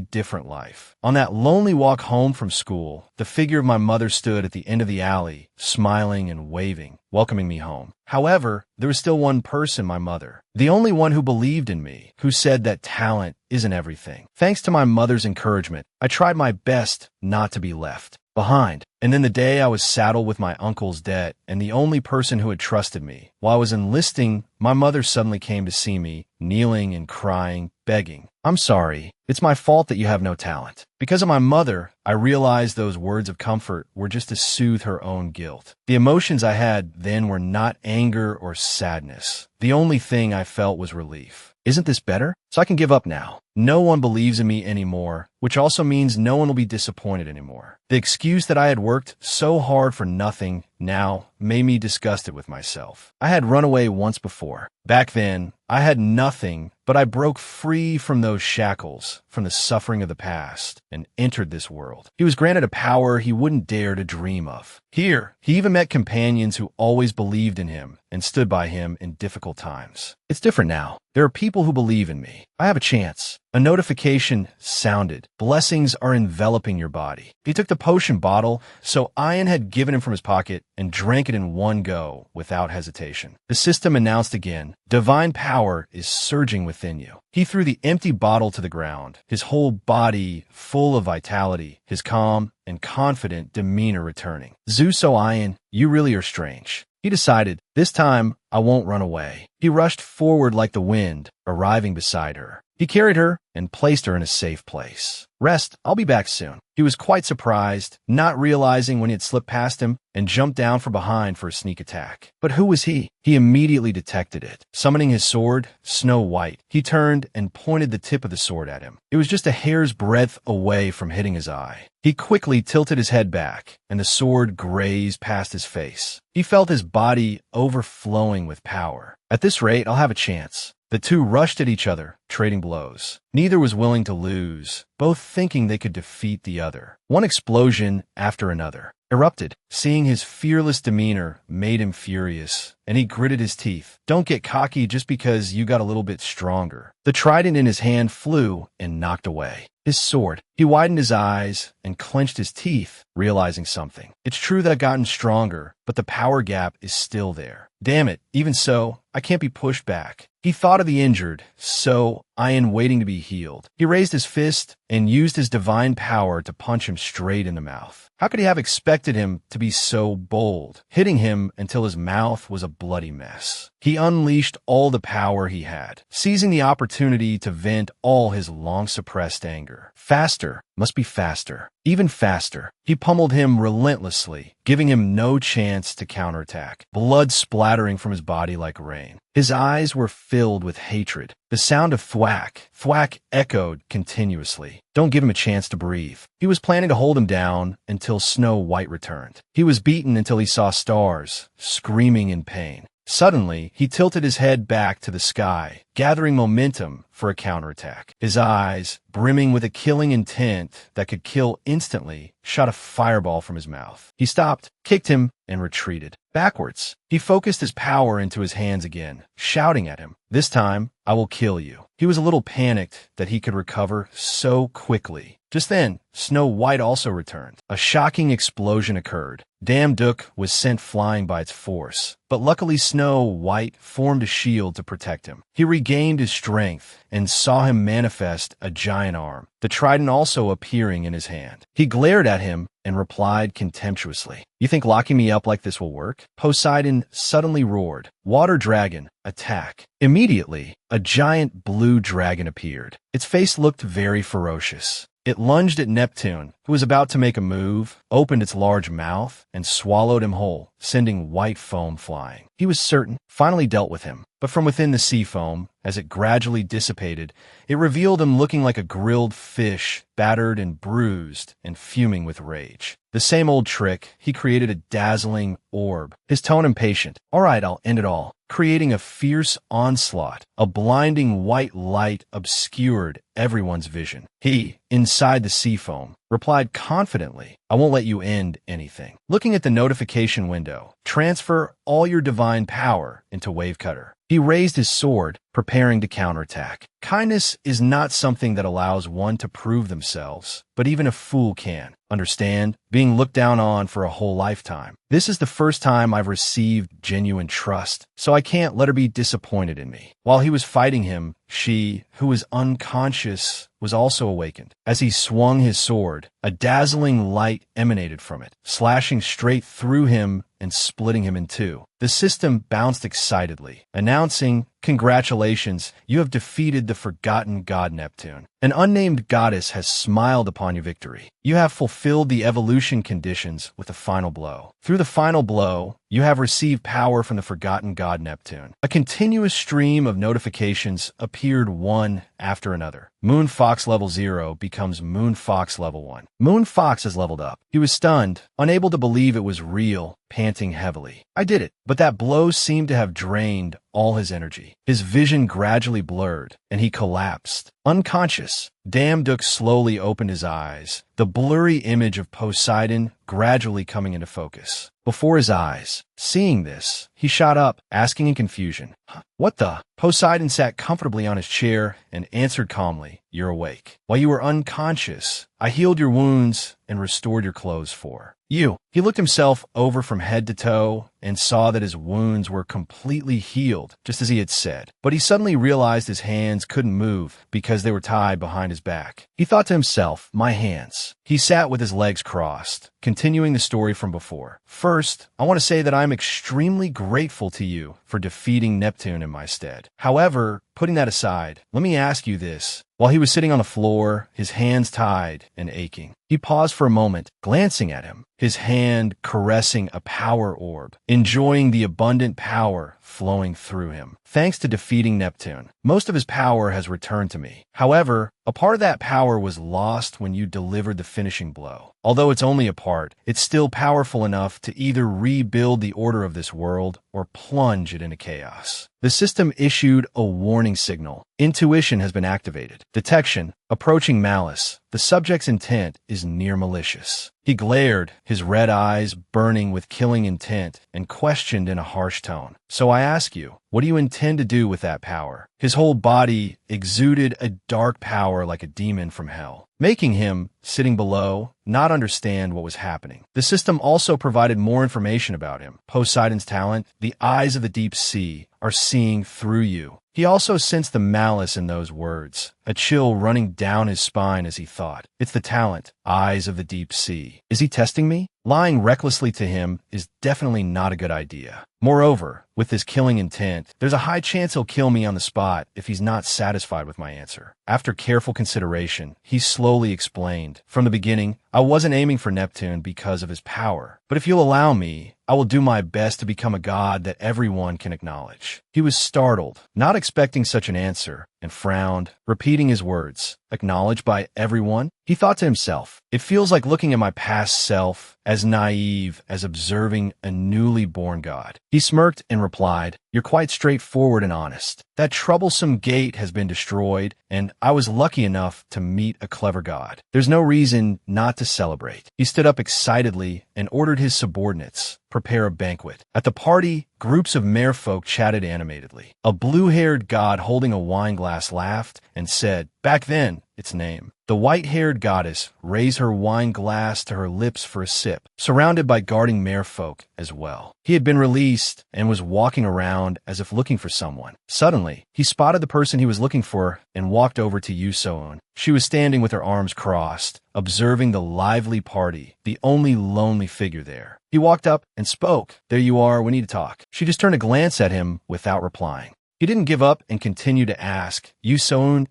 different life. On that lonely walk home from school, the figure of my mother stood at the end of the alley, smiling and waving, welcoming me home. However, there was still one person, my mother, the only one who believed in me, who said that talent isn't everything. Thanks to my mother's encouragement, I tried my best not to be left behind. And then the day I was saddled with my uncle's debt and the only person who had trusted me, while I was enlisting, my mother suddenly came to see me, kneeling and crying, begging. I'm sorry. It's my fault that you have no talent. Because of my mother, I realized those words of comfort were just to soothe her own guilt. The emotions I had then were not anger or sadness. The only thing I felt was relief. Isn't this better? So I can give up now. No one believes in me anymore, which also means no one will be disappointed anymore. The excuse that I had worked so hard for nothing now made me disgusted with myself. I had run away once before. Back then, I had nothing, but I broke free from those shackles, from the suffering of the past, and entered this world. He was granted a power he wouldn't dare to dream of. Here, he even met companions who always believed in him and stood by him in difficult times. It's different now. There are people who believe in me. I have a chance. A notification sounded. Blessings are enveloping your body. He took the potion bottle, so Ian had given him from his pocket, and drank it in one go without hesitation. The system announced again, divine power is surging within you. He threw the empty bottle to the ground, his whole body full of vitality, his calm and confident demeanor returning. Zuso Ian, you really are strange. He decided, this time I won't run away. He rushed forward like the wind, arriving beside her. He carried her and placed her in a safe place. Rest, I'll be back soon. He was quite surprised, not realizing when he had slipped past him, and jumped down from behind for a sneak attack. But who was he? He immediately detected it. Summoning his sword, Snow White, he turned and pointed the tip of the sword at him. It was just a hair's breadth away from hitting his eye. He quickly tilted his head back, and the sword grazed past his face. He felt his body overflowing with power. At this rate, I'll have a chance. The two rushed at each other, trading blows. Neither was willing to lose, both thinking they could defeat the other. One explosion after another erupted. Seeing his fearless demeanor made him furious, and he gritted his teeth. Don't get cocky just because you got a little bit stronger. The trident in his hand flew and knocked away his sword. He widened his eyes and clenched his teeth, realizing something. It's true that I've gotten stronger, but the power gap is still there. Damn it, even so, I can't be pushed back. He thought of the injured, So iron waiting to be healed. He raised his fist and used his divine power to punch him straight in the mouth. How could he have expected him to be so bold, hitting him until his mouth was a bloody mess? He unleashed all the power he had, seizing the opportunity to vent all his long-suppressed anger. Faster, must be faster, even faster. He pummeled him relentlessly, giving him no chance to counterattack, blood splattering from his body like rain. His eyes were filled with hatred. The sound of thwack, thwack echoed continuously. Don't give him a chance to breathe. He was planning to hold him down until Snow White returned. He was beaten until he saw stars, screaming in pain. Suddenly, he tilted his head back to the sky, gathering momentum for a counterattack. His eyes, brimming with a killing intent that could kill instantly, shot a fireball from his mouth. He stopped, kicked him, and retreated. Backwards, he focused his power into his hands again, shouting at him, "This time, I will kill you." He was a little panicked that he could recover so quickly. Just then, Snow White also returned. A shocking explosion occurred. Damduk was sent flying by its force, but luckily Snow White formed a shield to protect him. He regained his strength and saw him manifest a giant arm, the trident also appearing in his hand. He glared at him and replied contemptuously, "You think locking me up like this will work?" Poseidon suddenly roared, "Water dragon, attack." Immediately, a giant blue dragon appeared. Its face looked very ferocious. It lunged at Neptune, who was about to make a move, opened its large mouth, and swallowed him whole, sending white foam flying. He was certain, finally dealt with him. But from within the sea foam, as it gradually dissipated, it revealed him looking like a grilled fish, battered and bruised and fuming with rage. The same old trick, he created a dazzling orb, his tone impatient. "All right, I'll end it all." Creating a fierce onslaught, a blinding white light obscured everyone's vision. He, inside the sea foam, replied confidently, "I won't let you end anything." Looking at the notification window, transfer all your divine power into Wavecutter. He raised his sword, preparing to counterattack. Kindness is not something that allows one to prove themselves, but even a fool can. Understand? Being looked down on for a whole lifetime. This is the first time I've received genuine trust, so I can't let her be disappointed in me. While he was fighting him, she, who was unconscious, was also awakened. As he swung his sword, a dazzling light emanated from it, slashing straight through him and splitting him in two. The system bounced excitedly, announcing, "Congratulations, you have defeated the forgotten god Neptune. An unnamed goddess has smiled upon your victory. You have fulfilled the evolution conditions with a final blow. Through the final blow, you have received power from the forgotten god Neptune." A continuous stream of notifications appeared one after another. Moon Fox level 0 becomes Moon Fox level 1. Moon Fox has leveled up. He was stunned, unable to believe it was real, panting heavily. "I did it." But that blow seemed to have drained all his energy. His vision gradually blurred, and he collapsed. Unconscious, Damduk slowly opened his eyes, the blurry image of Poseidon gradually coming into focus. Before his eyes, seeing this, he shot up, asking in confusion, "What the?" Poseidon sat comfortably on his chair and answered calmly, "You're awake. While you were unconscious, I healed your wounds and restored your clothes for you." He looked himself over from head to toe and saw that his wounds were completely healed, just as he had said. But he suddenly realized his hands couldn't move because they were tied behind his back. He thought to himself, "My hands." He sat with his legs crossed, continuing the story from before. "First, I want to say that I'm extremely grateful to you for defeating Neptune in my stead. However, putting that aside, let me ask you this." While he was sitting on the floor, his hands tied and aching, he paused for a moment, glancing at him, his hand caressing a power orb, enjoying the abundant power flowing through him. "Thanks to defeating Neptune, most of his power has returned to me. However, a part of that power was lost when you delivered the finishing blow. Although it's only a part, it's still powerful enough to either rebuild the order of this world or plunge it into chaos." The system issued a warning signal. Intuition has been activated. Detection, approaching malice. The subject's intent is near malicious. He glared, his red eyes burning with killing intent, and questioned in a harsh tone. "So I ask you, what do you intend to do with that power?" His whole body exuded a dark power like a demon from hell, making him, sitting below, not understand what was happening. The system also provided more information about him. Poseidon's talent, the eyes of the deep sea, are seeing through you. He also sensed the malice in those words, a chill running down his spine as he thought, "It's the talent, eyes of the deep sea. Is he testing me? Lying recklessly to him is definitely not a good idea. Moreover, with his killing intent, there's a high chance he'll kill me on the spot if he's not satisfied with my answer." After careful consideration, he slowly explained, "From the beginning, I wasn't aiming for Neptune because of his power. But if you'll allow me, I will do my best to become a god that everyone can acknowledge." He was startled, not expecting such an answer, and frowned, repeating his words. "Acknowledged by everyone?" He thought to himself, "It feels like looking at my past self, as naive as observing a newly born god." He smirked and replied, "You're quite straightforward and honest. That troublesome gate has been destroyed, and I was lucky enough to meet a clever god. There's no reason not to celebrate." He stood up excitedly and ordered his subordinates, "Prepare a banquet." At the party, groups of merfolk chatted animatedly. A blue-haired god holding a wine glass laughed and said, "Back then, its name." The white-haired goddess raised her wine glass to her lips for a sip, surrounded by guarding merfolk as well. He had been released and was walking around as if looking for someone. Suddenly, he spotted the person he was looking for and walked over to Yusoon. She was standing with her arms crossed, observing the lively party, the only lonely figure there. He walked up and spoke. "There you are, we need to talk." She just turned a glance at him without replying. He didn't give up and continued to ask, "Yusoon,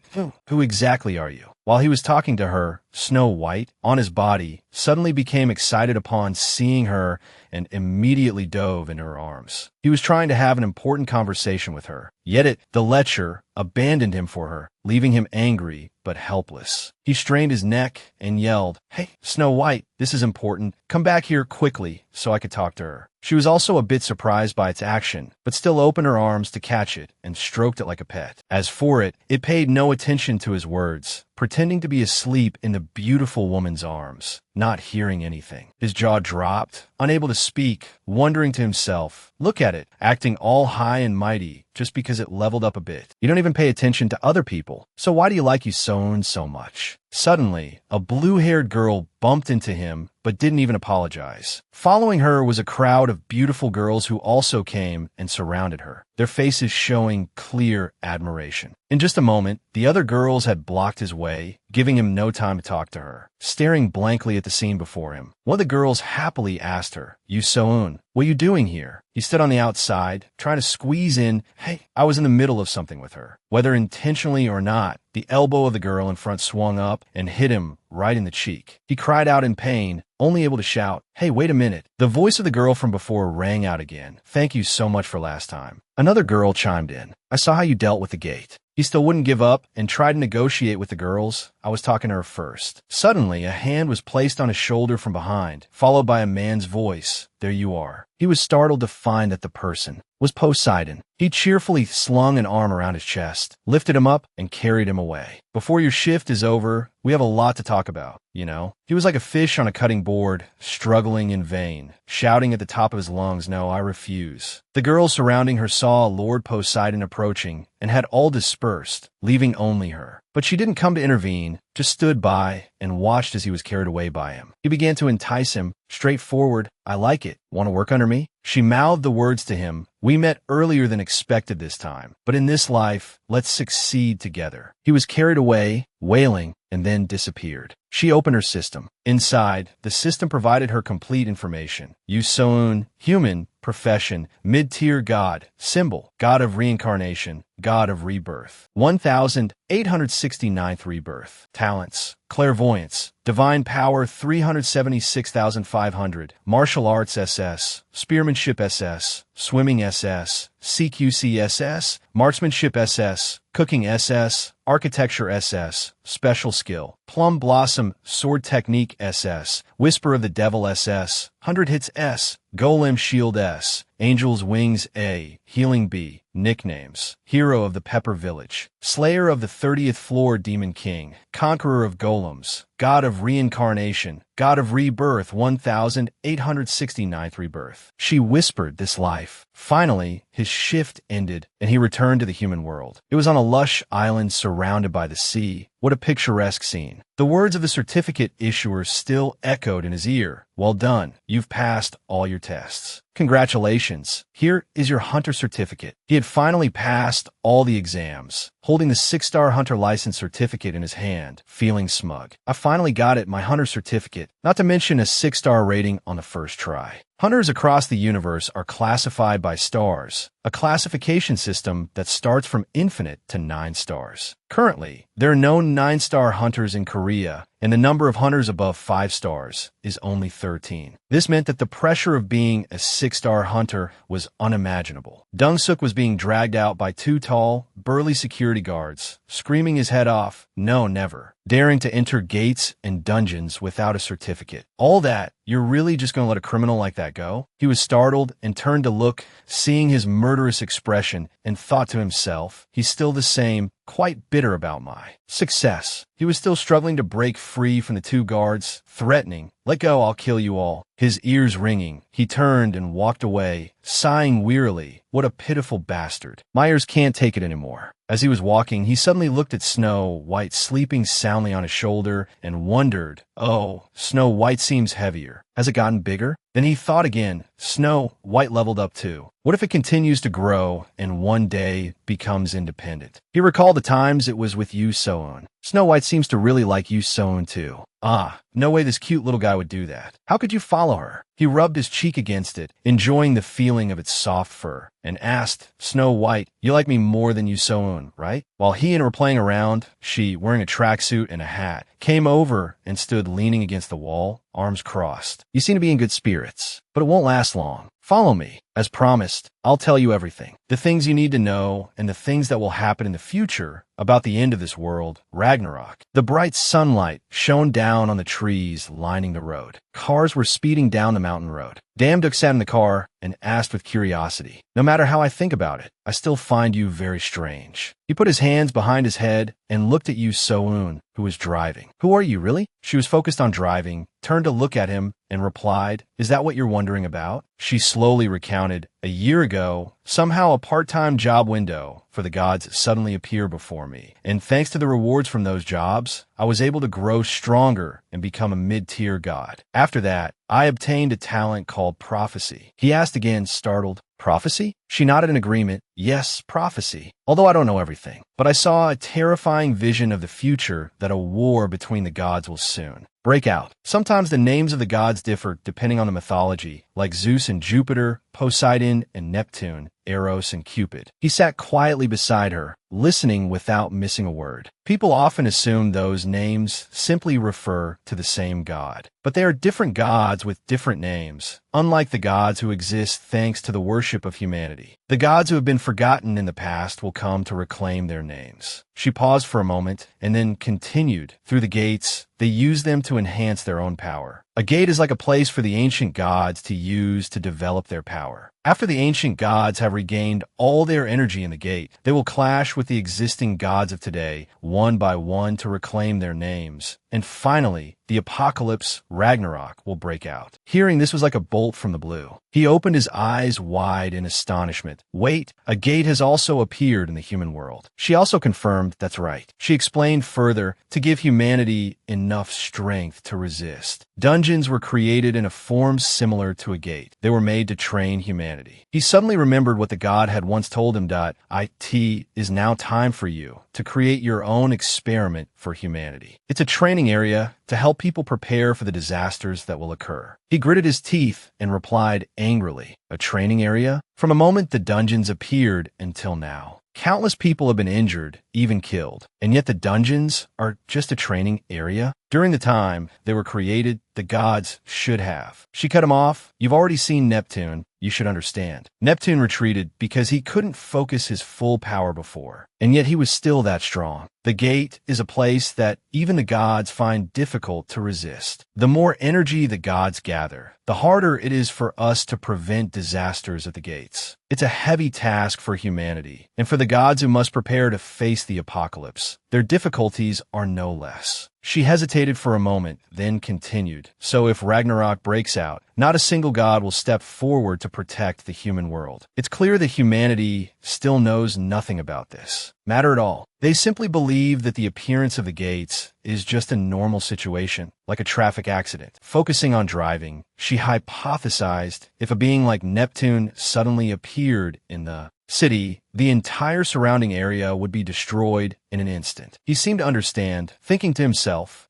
who exactly are you?" While he was talking to her, Snow White, on his body, suddenly became excited upon seeing her and immediately dove into her arms. He was trying to have an important conversation with her, yet the lecher abandoned him for her, leaving him angry but helpless. He strained his neck and yelled, "Hey, Snow White, this is important. Come back here quickly so I could talk to her." She was also a bit surprised by its action, but still opened her arms to catch it and stroked it like a pet. As for it, it paid no attention to his words, pretending to be asleep in the beautiful woman's arms, not hearing anything. His jaw dropped, unable to speak, wondering to himself, "Look at it, acting all high and mighty just because it leveled up a bit. You don't even pay attention to other people, so why do you like Yusoon so much?" Suddenly, a blue-haired girl bumped into him, but didn't even apologize. Following her was a crowd of beautiful girls who also came and surrounded her, their faces showing clear admiration. In just a moment, the other girls had blocked his way, giving him no time to talk to her. Staring blankly at the scene before him, one of the girls happily asked her, "Yusoon, what are you doing here?" He stood on the outside, trying to squeeze in. "Hey, I was in the middle of something with her." Whether intentionally or not, the elbow of the girl in front swung up and hit him right in the cheek. He cried out in pain, only able to shout, "Hey, wait a minute." The voice of the girl from before rang out again. "Thank you so much for last time." Another girl chimed in. "I saw how you dealt with the gate." He still wouldn't give up and tried to negotiate with the girls. "I was talking to her first." Suddenly, a hand was placed on his shoulder from behind, followed by a man's voice. "There you are." He was startled to find that the person was Poseidon. He cheerfully slung an arm around his chest, lifted him up, and carried him away. "Before your shift is over, we have a lot to talk about, you know?" He was like a fish on a cutting board, struggling in vain, shouting at the top of his lungs, "No, I refuse." The girls surrounding her saw Lord Poseidon approaching and had all dispersed, leaving only her. But she didn't come to intervene, just stood by and watched as he was carried away by him. He began to entice him, straightforward, "I like it. Want to work under me?" She mouthed the words to him, "We met earlier than expected this time, but in this life, let's succeed together." He was carried away, wailing, and then disappeared. She opened her system. Inside, the system provided her complete information. Yusoon, human, profession, mid-tier god, symbol, god of reincarnation, god of rebirth. 1869th rebirth. Talents, clairvoyance, divine power 376,500, martial arts SS, spearmanship SS, swimming SS, CQC SS, marksmanship SS, cooking SS, architecture SS, special skill, plum blossom sword technique SS, whisper of the devil SS, 100 hits S, golem shield S, angel's wings A, healing B. Nicknames: Hero of the Pepper Village, Slayer of the 30th Floor Demon King, Conqueror of Golems, god of reincarnation, god of rebirth, 1869th rebirth. She whispered this life. Finally, his shift ended, and he returned to the human world. It was on a lush island surrounded by the sea. What a picturesque scene. The words of the certificate issuer still echoed in his ear. Well done. You've passed all your tests. Congratulations. Here is your hunter certificate. He had finally passed all the exams, holding the 6-star hunter license certificate in his hand, feeling smug. I finally got it, my hunter certificate, not to mention a 6-star rating on the first try. Hunters across the universe are classified by stars, a classification system that starts from infinite to 9 stars. Currently, there are no 9-star hunters in Korea, and the number of hunters above 5 stars is only 13. This meant that the pressure of being a 6-star hunter was unimaginable. Dong-suk was being dragged out by 2 tall, burly security guards, screaming his head off, "No, never," daring to enter gates and dungeons without a certificate. All that, you're really just going to let a criminal like that go? He was startled and turned to look, seeing his murderous expression, and thought to himself, he's still the same, quite bitter about my success. He was still struggling to break free from the 2 guards, threatening, "Let go, I'll kill you all." His ears ringing, he turned and walked away, sighing wearily. What a pitiful bastard. Myers can't take it anymore. As he was walking, he suddenly looked at Snow White sleeping soundly on his shoulder and wondered, oh, Snow White seems heavier. Has it gotten bigger? Then he thought again, Snow White leveled up too. What if it continues to grow and one day becomes independent? He recalled the times it was with Yu So-eun. Snow White seems to really like Yu So-eun too. Ah, no way this cute little guy would do that. How could you follow her? He rubbed his cheek against it, enjoying the feeling of its soft fur, and asked, Snow White, you like me more than Yu So-eun, right? While he and her were playing around, she, wearing a tracksuit and a hat, came over and stood leaning against the wall, arms crossed. You seem to be in good spirits, but it won't last long. Follow me. As promised, I'll tell you everything. The things you need to know and the things that will happen in the future about the end of this world, Ragnarok. The bright sunlight shone down on the trees lining the road. Cars were speeding down the mountain road. Damduk sat in the car and asked with curiosity, no matter how I think about it, I still find you very strange. He put his hands behind his head and looked at Yu So-eun, who was driving. Who are you, really? She was focused on driving, turned to look at him, and replied, is that what you're wondering about? She slowly recounted, a year ago, somehow a part-time job window for the gods suddenly appeared before me, and thanks to the rewards from those jobs, I was able to grow stronger and become a mid-tier god. After that, I obtained a talent called prophecy. He asked again, startled, prophecy? She nodded in agreement. Yes, prophecy. Although I don't know everything. But I saw a terrifying vision of the future that a war between the gods will soon break out. Sometimes the names of the gods differ depending on the mythology, like Zeus and Jupiter, Poseidon and Neptune, Eros and Cupid. He sat quietly beside her, listening without missing a word. People often assume those names simply refer to the same god. But they are different gods with different names, unlike the gods who exist thanks to the worship of humanity. The gods who have been forgotten in the past will come to reclaim their names. She paused for a moment and then continued. Through the gates, they use them to enhance their own power. A gate is like a place for the ancient gods to use to develop their power. After the ancient gods have regained all their energy in the gate, they will clash with the existing gods of today, one by one, to reclaim their names. And finally, the apocalypse, Ragnarok, will break out. Hearing this was like a bolt from the blue. He opened his eyes wide in astonishment. Wait, a gate has also appeared in the human world. She also confirmed that's right. She explained further, to give humanity enough strength to resist. Dungeons were created in a form similar to a gate. They were made to train humanity. He suddenly remembered what the god had once told him, "It is now time for you to create your own experiment for humanity." It's a training area to help people prepare for the disasters that will occur. He gritted his teeth and replied angrily, "A training area?" From the moment the dungeons appeared until now, countless people have been injured, even killed, and yet the dungeons are just a training area? During the time they were created, the gods should have. She cut him off. You've already seen Neptune. You should understand. Neptune retreated because he couldn't focus his full power before, and yet he was still that strong. The gate is a place that even the gods find difficult to resist. The more energy the gods gather, the harder it is for us to prevent disasters at the gates. It's a heavy task for humanity, and for the gods who must prepare to face the apocalypse, their difficulties are no less. She hesitated for a moment, then continued. So if Ragnarok breaks out, not a single god will step forward to protect the human world. It's clear that humanity still knows nothing about this matter at all. They simply believe that the appearance of the gates is just a normal situation, like a traffic accident. Focusing on driving, she hypothesized if a being like Neptune suddenly appeared in the city, the entire surrounding area would be destroyed in an instant. He seemed to understand, thinking to himself,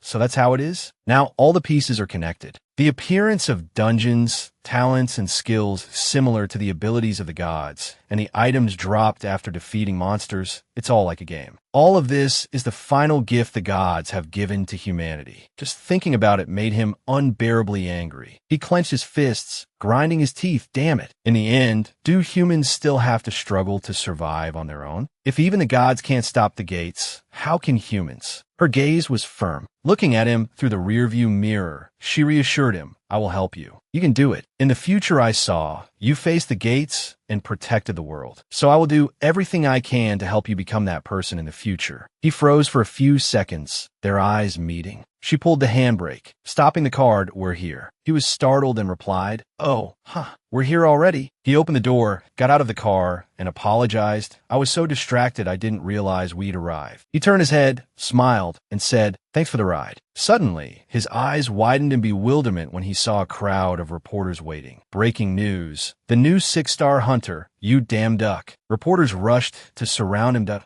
so that's how it is? Now all the pieces are connected. The appearance of dungeons, talents, and skills similar to the abilities of the gods, and the items dropped after defeating monsters, it's all like a game. All of this is the final gift the gods have given to humanity. Just thinking about it made him unbearably angry. He clenched his fists, grinding his teeth, damn it. In the end, do humans still have to struggle to survive on their own? If even the gods can't stop the gates, how can humans? Her gaze was firm. Looking at him through the rearview mirror, she reassured him, I will help you. You can do it. In the future I saw, you faced the gates and protected the world. So I will do everything I can to help you become that person in the future. He froze for a few seconds, their eyes meeting. She pulled the handbrake, stopping the car. We're here. He was startled and replied, we're here already. He opened the door, got out of the car, and apologized. I was so distracted I didn't realize we'd arrived. He turned his head, smiled, and said, thanks for the ride. Suddenly, his eyes widened in bewilderment when he saw a crowd of reporters waiting. Breaking news. The new 6-star hunter, you damn duck. Reporters rushed to surround him.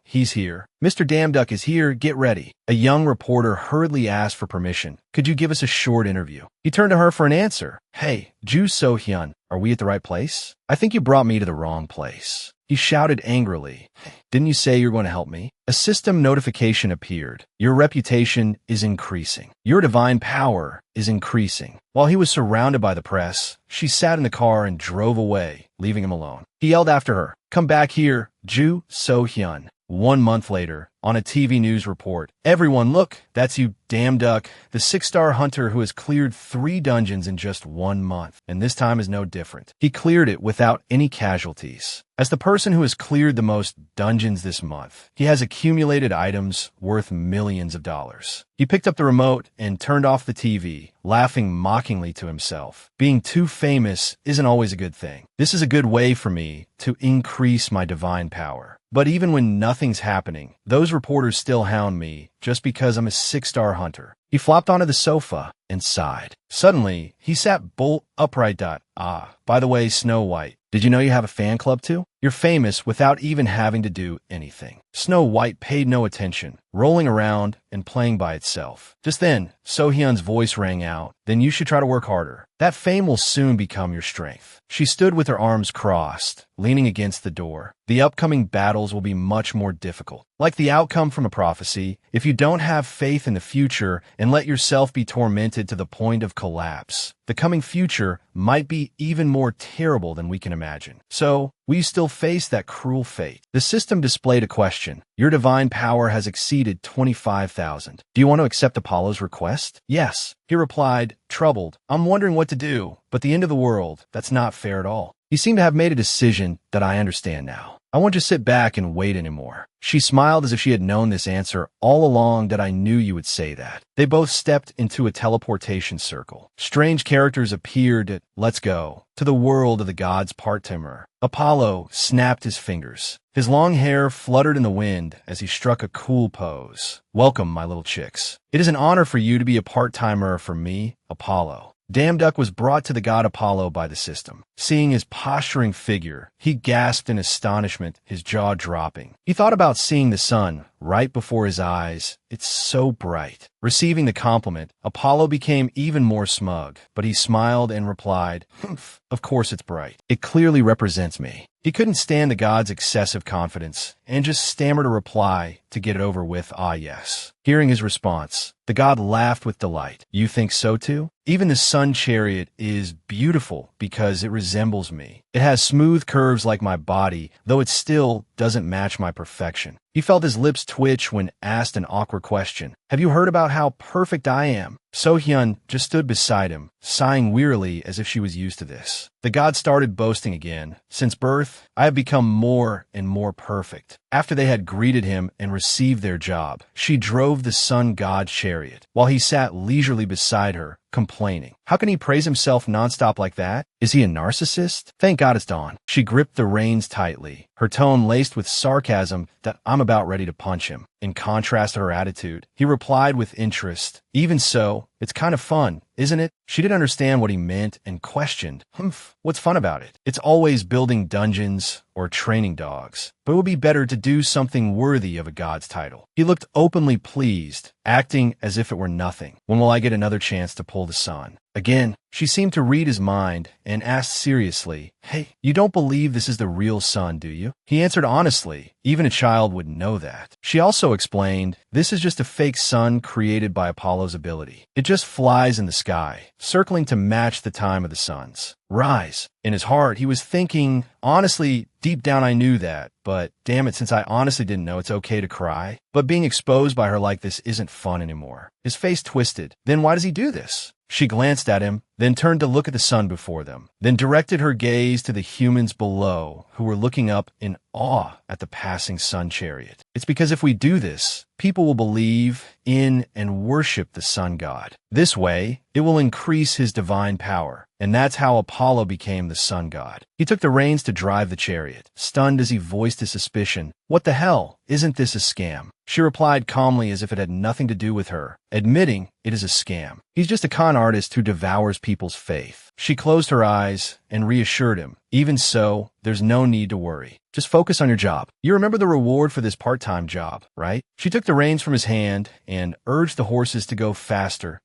He's here. Mr. Damn Duck is here, get ready. A young reporter hurriedly asked for permission. Could you give us a short interview? He turned to her for an answer. Hey, Ju So-hyun, are we at the right place? I think you brought me to the wrong place. He shouted angrily. Didn't you say you were going to help me? A system notification appeared. Your reputation is increasing. Your divine power is increasing. While he was surrounded by the press, she sat in the car and drove away, leaving him alone. He yelled after her, come back here, Ju So-hyun. 1 month later, on a TV news report, everyone look, that's you damn duck, the 6-star hunter who has cleared 3 dungeons in just 1 month. And this time is no different. He cleared it without any casualties. As the person who has cleared the most dungeons this month, he has accumulated items worth millions of dollars. He picked up the remote and turned off the TV, laughing mockingly to himself. Being too famous isn't always a good thing. This is a good way for me to increase my divine power. But even when nothing's happening, those reporters still hound me just because I'm a 6-star hunter. He flopped onto the sofa and sighed. Suddenly, he sat bolt upright. By the way, Snow White, did you know you have a fan club too? You're famous without even having to do anything. Snow White paid no attention, rolling around and playing by itself. Just then, So-hyun's voice rang out. Then you should try to work harder. That fame will soon become your strength. She stood with her arms crossed, leaning against the door. The upcoming battles will be much more difficult. Like the outcome from a prophecy, if you don't have faith in the future and let yourself be tormented to the point of collapse, the coming future might be even more terrible than we can imagine. So, will you still face that cruel fate? The system displayed a question. Your divine power has exceeded 25,000. Do you want to accept Apollo's request? Yes. He replied, troubled. I'm wondering what to do, but the end of the world, that's not fair at all. He seemed to have made a decision that I understand now. I won't just sit back and wait anymore. She smiled as if she had known this answer all along, that I knew you would say that. They both stepped into a teleportation circle. Strange characters appeared at Let's Go, to the world of the gods part-timer. Apollo snapped his fingers. His long hair fluttered in the wind as he struck a cool pose. Welcome, my little chicks. It is an honor for you to be a part-timer for me, Apollo. Damn Duck was brought to the god Apollo by the system. Seeing his posturing figure, he gasped in astonishment, his jaw dropping. He thought about seeing the sun right before his eyes. It's so bright. Receiving the compliment, Apollo became even more smug, but he smiled and replied, "Humph, of course it's bright. It clearly represents me." He couldn't stand the god's excessive confidence and just stammered a reply to get it over with, "Ah, yes." Hearing his response, the god laughed with delight. "You think so too? Even the sun chariot is beautiful because it resembles me. It has smooth curves like my body, though it still doesn't match my perfection. He felt his lips twitch when asked an awkward question. Have you heard about how perfect I am? So-hyun just stood beside him, sighing wearily as if she was used to this. The god started boasting again. Since birth, I have become more and more perfect. After they had greeted him and received their job, she drove the sun god chariot, while he sat leisurely beside her, complaining. How can he praise himself nonstop like that? Is he a narcissist? Thank God it's dawn. She gripped the reins tightly, her tone laced with sarcasm that I'm about ready to punch him. In contrast to her attitude, he replied with interest. Even so, it's kind of fun, isn't it? She didn't understand what he meant and questioned. What's fun about it? It's always building dungeons or training dogs. But it would be better to do something worthy of a god's title. He looked openly pleased, acting as if it were nothing. When will I get another chance to pull the sun? Again, she seemed to read his mind and asked seriously, Hey, you don't believe this is the real sun, do you? He answered honestly. Even a child would know that. She also explained, this is just a fake sun created by Apollo's ability. It just flies in the sky, circling to match the time of the suns. Rise. In his heart, he was thinking, honestly, deep down I knew that, but damn it, since I honestly didn't know, it's okay to cry. But being exposed by her like this isn't fun anymore. His face twisted. Then why does he do this? She glanced at him, then turned to look at the sun before them, then directed her gaze to the humans below who were looking up in awe at the passing sun chariot. It's because if we do this, people will believe in and worship the sun god. This way, it will increase his divine power, and that's how Apollo became the sun god. He took the reins to drive the chariot, stunned as he voiced his suspicion. What the hell? Isn't this a scam? She replied calmly as if it had nothing to do with her, admitting it is a scam. He's just a con artist who devours people's faith. She closed her eyes and reassured him. Even so, there's no need to worry. Just focus on your job. You remember the reward for this part-time job, right? She took the reins from his hand and urged the horses to go faster.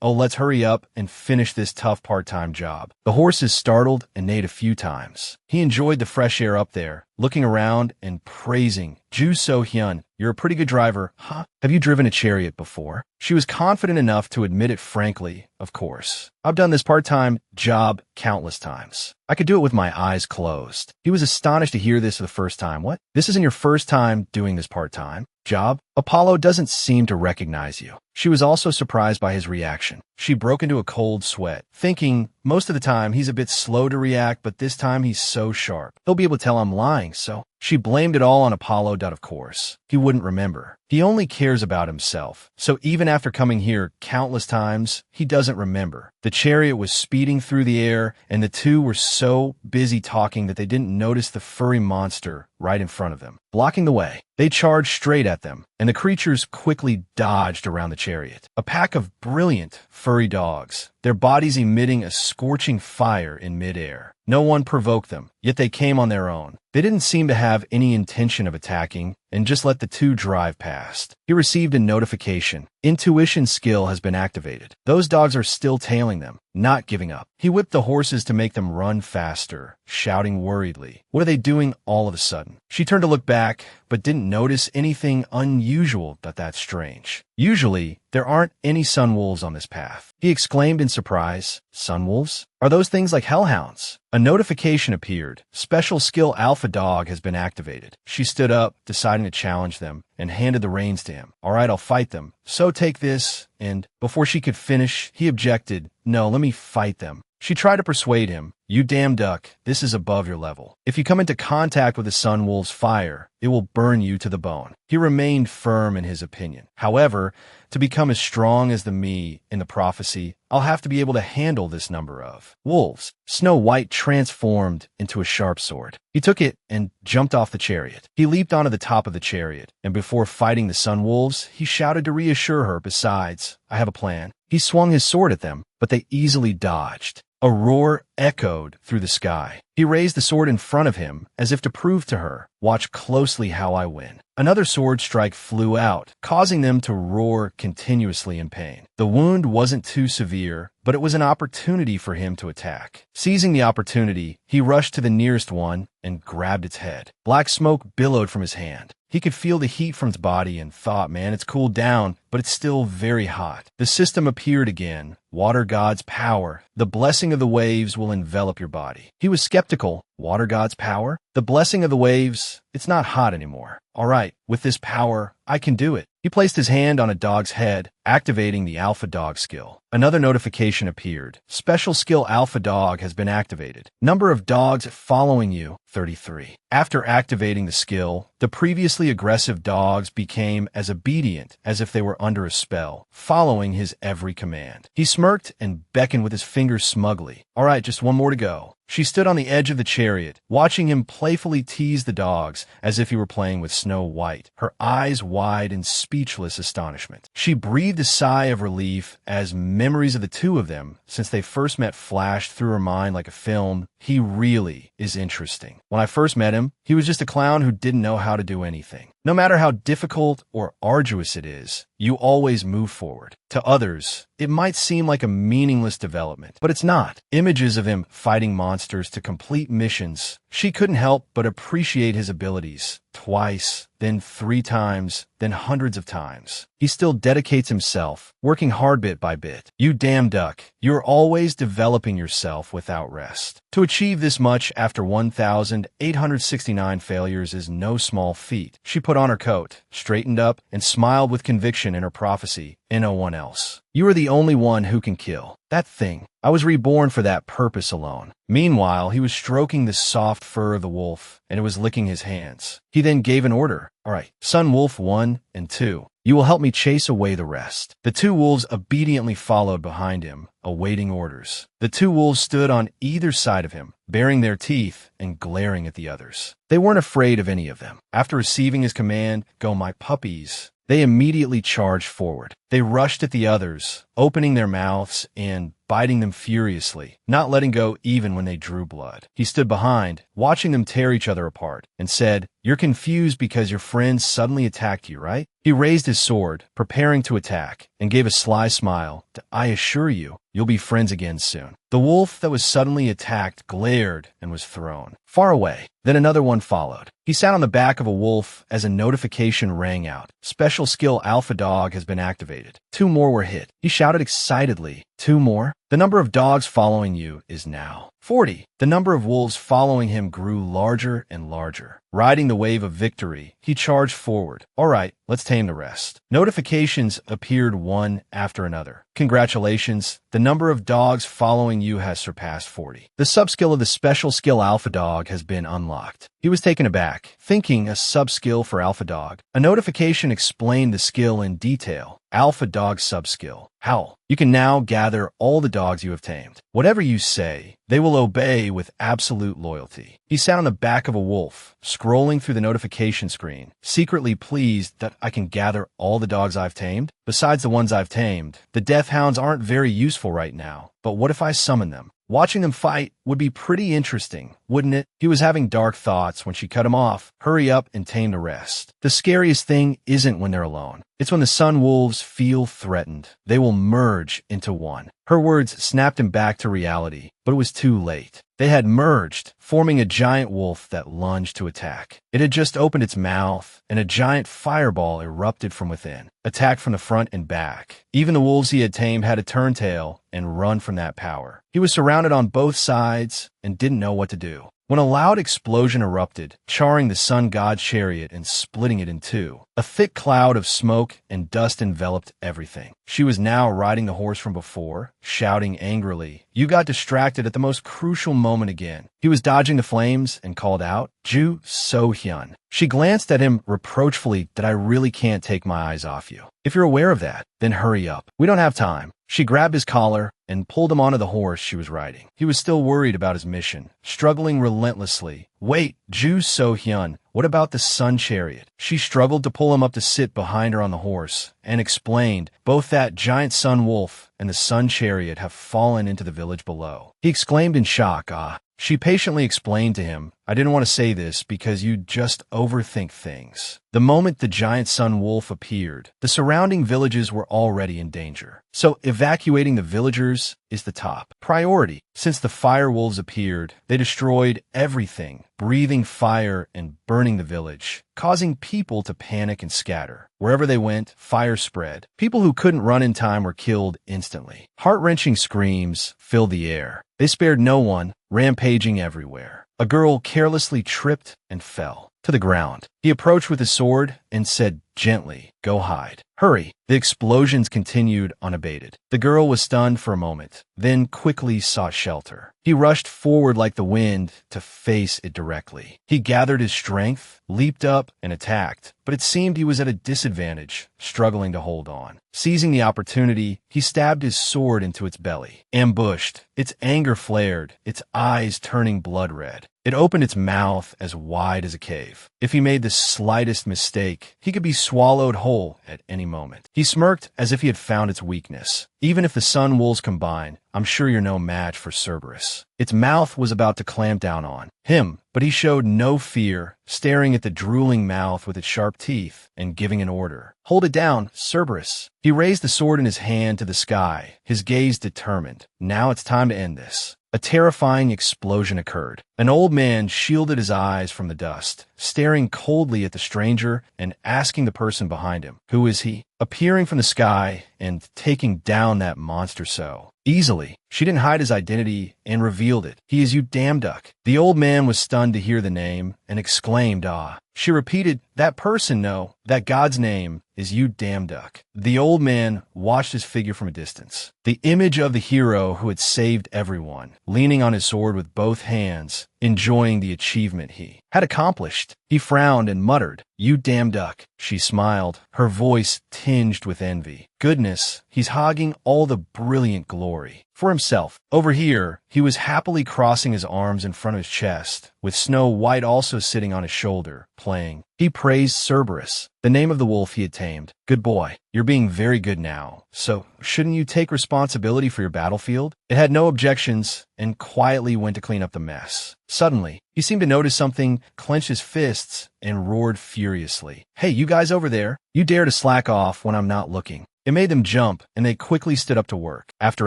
Oh, let's hurry up and finish this tough part-time job. The horses startled and neighed a few times. He enjoyed the fresh air up there, looking around and praising. Ju So-hyun, you're a pretty good driver, huh? Have you driven a chariot before? She was confident enough to admit it frankly, of course. I've done this part-time job countless times. I could do it with my eyes closed. He was astonished to hear this for the first time. What? This isn't your first time doing this part-time job? Apollo doesn't seem to recognize you. She was also surprised by his reaction. She broke into a cold sweat, thinking most of the time he's a bit slow to react, but this time he's so sharp. He'll be able to tell I'm lying, so she blamed it all on Apollo. Of course, he wouldn't remember. He only cares about himself. So even after coming here countless times, he doesn't remember. The chariot was speeding through the air, and the two were so busy talking that they didn't notice the furry monster right in front of them, blocking the way. They charged straight at them, and the creatures quickly dodged around the chariot. A pack of brilliant, furry dogs, their bodies emitting a scorching fire in midair. No one provoked them, yet they came on their own. They didn't seem to have any intention of attacking, and just let the two drive past. He received a notification. Intuition skill has been activated. Those dogs are still tailing them, not giving up. He whipped the horses to make them run faster, shouting worriedly. What are they doing all of a sudden? She turned to look back, but didn't notice anything unusual. That's strange. Usually, there aren't any sun wolves on this path. He exclaimed in surprise. Sun wolves? Are those things like hellhounds? A notification appeared. Special skill Alpha Dog has been activated. She stood up, deciding to challenge them, and handed the reins to him. All right, I'll fight them. So take this, and before she could finish, he objected. No, let me fight them. She tried to persuade him. You damn duck, this is above your level. If you come into contact with the sun wolf's fire, it will burn you to the bone. He remained firm in his opinion. However, to become as strong as the me in the prophecy, I'll have to be able to handle this number of wolves. Snow White transformed into a sharp sword. He took it and jumped off the chariot. He leaped onto the top of the chariot, and before fighting the sun wolves, he shouted to reassure her. Besides, I have a plan. He swung his sword at them, but they easily dodged. A roar echoed through the sky. He raised the sword in front of him, as if to prove to her, watch closely how I win. Another sword strike flew out, causing them to roar continuously in pain. The wound wasn't too severe, but it was an opportunity for him to attack. Seizing the opportunity, he rushed to the nearest one and grabbed its head. Black smoke billowed from his hand. He could feel the heat from its body and thought, man, it's cooled down, but it's still very hot. The system appeared again. Water God's power. The blessing of the waves will envelop your body. He was skeptical. Water God's power? The blessing of the waves? It's not hot anymore. All right, with this power, I can do it. He placed his hand on a dog's head, activating the Alpha Dog skill. Another notification appeared. Special skill Alpha Dog has been activated. Number of dogs following you, 33. After activating the skill, the previously aggressive dogs became as obedient as if they were under a spell, following his every command. He smirked and beckoned with his fingers smugly. All right, just one more to go. She stood on the edge of the chariot, watching him playfully tease the dogs as if he were playing with Snow White, her eyes wide in speechless astonishment. She breathed a sigh of relief as memories of the two of them, since they first met, flashed through her mind like a film. He really is interesting. When I first met him, he was just a clown who didn't know how to do anything. No matter how difficult or arduous it is, you always move forward. To others, it might seem like a meaningless development, but it's not. Images of him fighting monsters to complete missions. She couldn't help but appreciate his abilities. Twice, then 3 times, then hundreds of times. He still dedicates himself, working hard bit by bit. You damn duck, you're always developing yourself without rest. To achieve this much after 1,869 failures is no small feat. She put on her coat, straightened up, and smiled with conviction in her prophecy. No one else. You are the only one who can kill that thing. I was reborn for that purpose alone. Meanwhile, he was stroking the soft fur of the wolf, and it was licking his hands. He then gave an order. All right, Son Wolf 1 and 2. You will help me chase away the rest. The 2 wolves obediently followed behind him, awaiting orders. The 2 wolves stood on either side of him, baring their teeth and glaring at the others. They weren't afraid of any of them. After receiving his command, "Go, my puppies," they immediately charged forward. They rushed at the others, opening their mouths and biting them furiously, not letting go even when they drew blood. He stood behind, watching them tear each other apart, and said, "You're confused because your friends suddenly attacked you, right?" He raised his sword, preparing to attack, and gave a sly smile. "I assure you, you'll be friends again soon." The wolf that was suddenly attacked glared and was thrown far away. Then another one followed. He sat on the back of a wolf as a notification rang out. Special skill Alpha Dog has been activated. 2 more were hit. He shouted excitedly, 2 more? The number of dogs following you is now 40. The number of wolves following him grew larger and larger. Riding the wave of victory, he charged forward. All right, let's tame the rest. Notifications appeared one after another. Congratulations, the number of dogs following you has surpassed 40. The subskill of the special skill Alpha Dog has been unlocked. He was taken aback, thinking a subskill for Alpha Dog. A notification explained the skill in detail. Alpha Dog subskill. Howl. You can now gather all the dogs you have tamed. Whatever you say, they will obey with absolute loyalty. He sat on the back of a wolf, scrolling through the notification screen, secretly pleased that I can gather all the dogs I've tamed. Besides the ones I've tamed, the death hounds aren't very useful right now, but what if I summon them? Watching them fight would be pretty interesting, wouldn't it? He was having dark thoughts when she cut him off. Hurry up and tame the rest. The scariest thing isn't when they're alone. It's when the Sun Wolves feel threatened. They will merge into one. Her words snapped him back to reality, but it was too late. They had merged, forming a giant wolf that lunged to attack. It had just opened its mouth, and a giant fireball erupted from within, attacked from the front and back. Even the wolves he had tamed had to turn tail and run from that power. He was surrounded on both sides and didn't know what to do. When a loud explosion erupted, charring the sun god's chariot and splitting it in two, a thick cloud of smoke and dust enveloped everything. She was now riding the horse from before, shouting angrily. You got distracted at the most crucial moment again. He was dodging the flames and called out, Ju So-hyun. She glanced at him reproachfully. That I really can't take my eyes off you. If you're aware of that, then hurry up. We don't have time. She grabbed his collar and pulled him onto the horse she was riding. He was still worried about his mission, struggling relentlessly. Wait, Ju So-hyun, what about the sun chariot? She struggled to pull him up to sit behind her on the horse and explained, both that giant sun wolf and the sun chariot have fallen into the village below. He exclaimed in shock, She patiently explained to him, I didn't want to say this because you just overthink things. The moment the giant sun wolf appeared, the surrounding villages were already in danger. So evacuating the villagers is the top priority. Since the fire wolves appeared, they destroyed everything, breathing fire and burning the village, causing people to panic and scatter. Wherever they went, fire spread. People who couldn't run in time were killed instantly. Heart-wrenching screams filled the air. They spared no one, rampaging everywhere. A girl carelessly tripped and fell. to the ground. He approached with his sword and said gently, "Go hide. Hurry." The explosions continued unabated. The girl was stunned for a moment, then quickly sought shelter. He rushed forward like the wind to face it directly. He gathered his strength, leaped up, and attacked, but it seemed he was at a disadvantage, struggling to hold on. Seizing the opportunity, he stabbed his sword into its belly. Ambushed, its anger flared, its eyes turning blood red. It opened its mouth as wide as a cave. If he made the slightest mistake, he could be swallowed whole at any moment. He smirked as if he had found its weakness. "Even if the sun wolves combine, I'm sure you're no match for Cerberus." Its mouth was about to clamp down on him, but he showed no fear, staring at the drooling mouth with its sharp teeth and giving an order. "Hold it down, Cerberus." He raised the sword in his hand to the sky, his gaze determined. Now it's time to end this. A terrifying explosion occurred. An old man shielded his eyes from the dust, staring coldly at the stranger and asking the person behind him, "Who is he?" Appearing from the sky and taking down that monster so easily. She didn't hide his identity and revealed it. "He is you damn duck." The old man was stunned to hear the name and exclaimed, "Ah." She repeated, "That person, no, that God's name is you damn duck." The old man watched his figure from a distance. The image of the hero who had saved everyone, leaning on his sword with both hands, enjoying the achievement he had accomplished. He frowned and muttered, "You damn duck." She smiled, her voice tinged with envy. "Goodness, he's hogging all the brilliant glory for himself." Over here, he was happily crossing his arms in front of his chest, with Snow White also sitting on his shoulder, playing. He praised Cerberus, the name of the wolf he had tamed. "Good boy, you're being very good now, so shouldn't you take responsibility for your battlefield?" It had no objections and quietly went to clean up the mess. Suddenly, he seemed to notice something, clenched his fists, and roared furiously. "Hey, you guys over there, you dare to slack off when I'm not looking." It made them jump, and they quickly stood up to work. After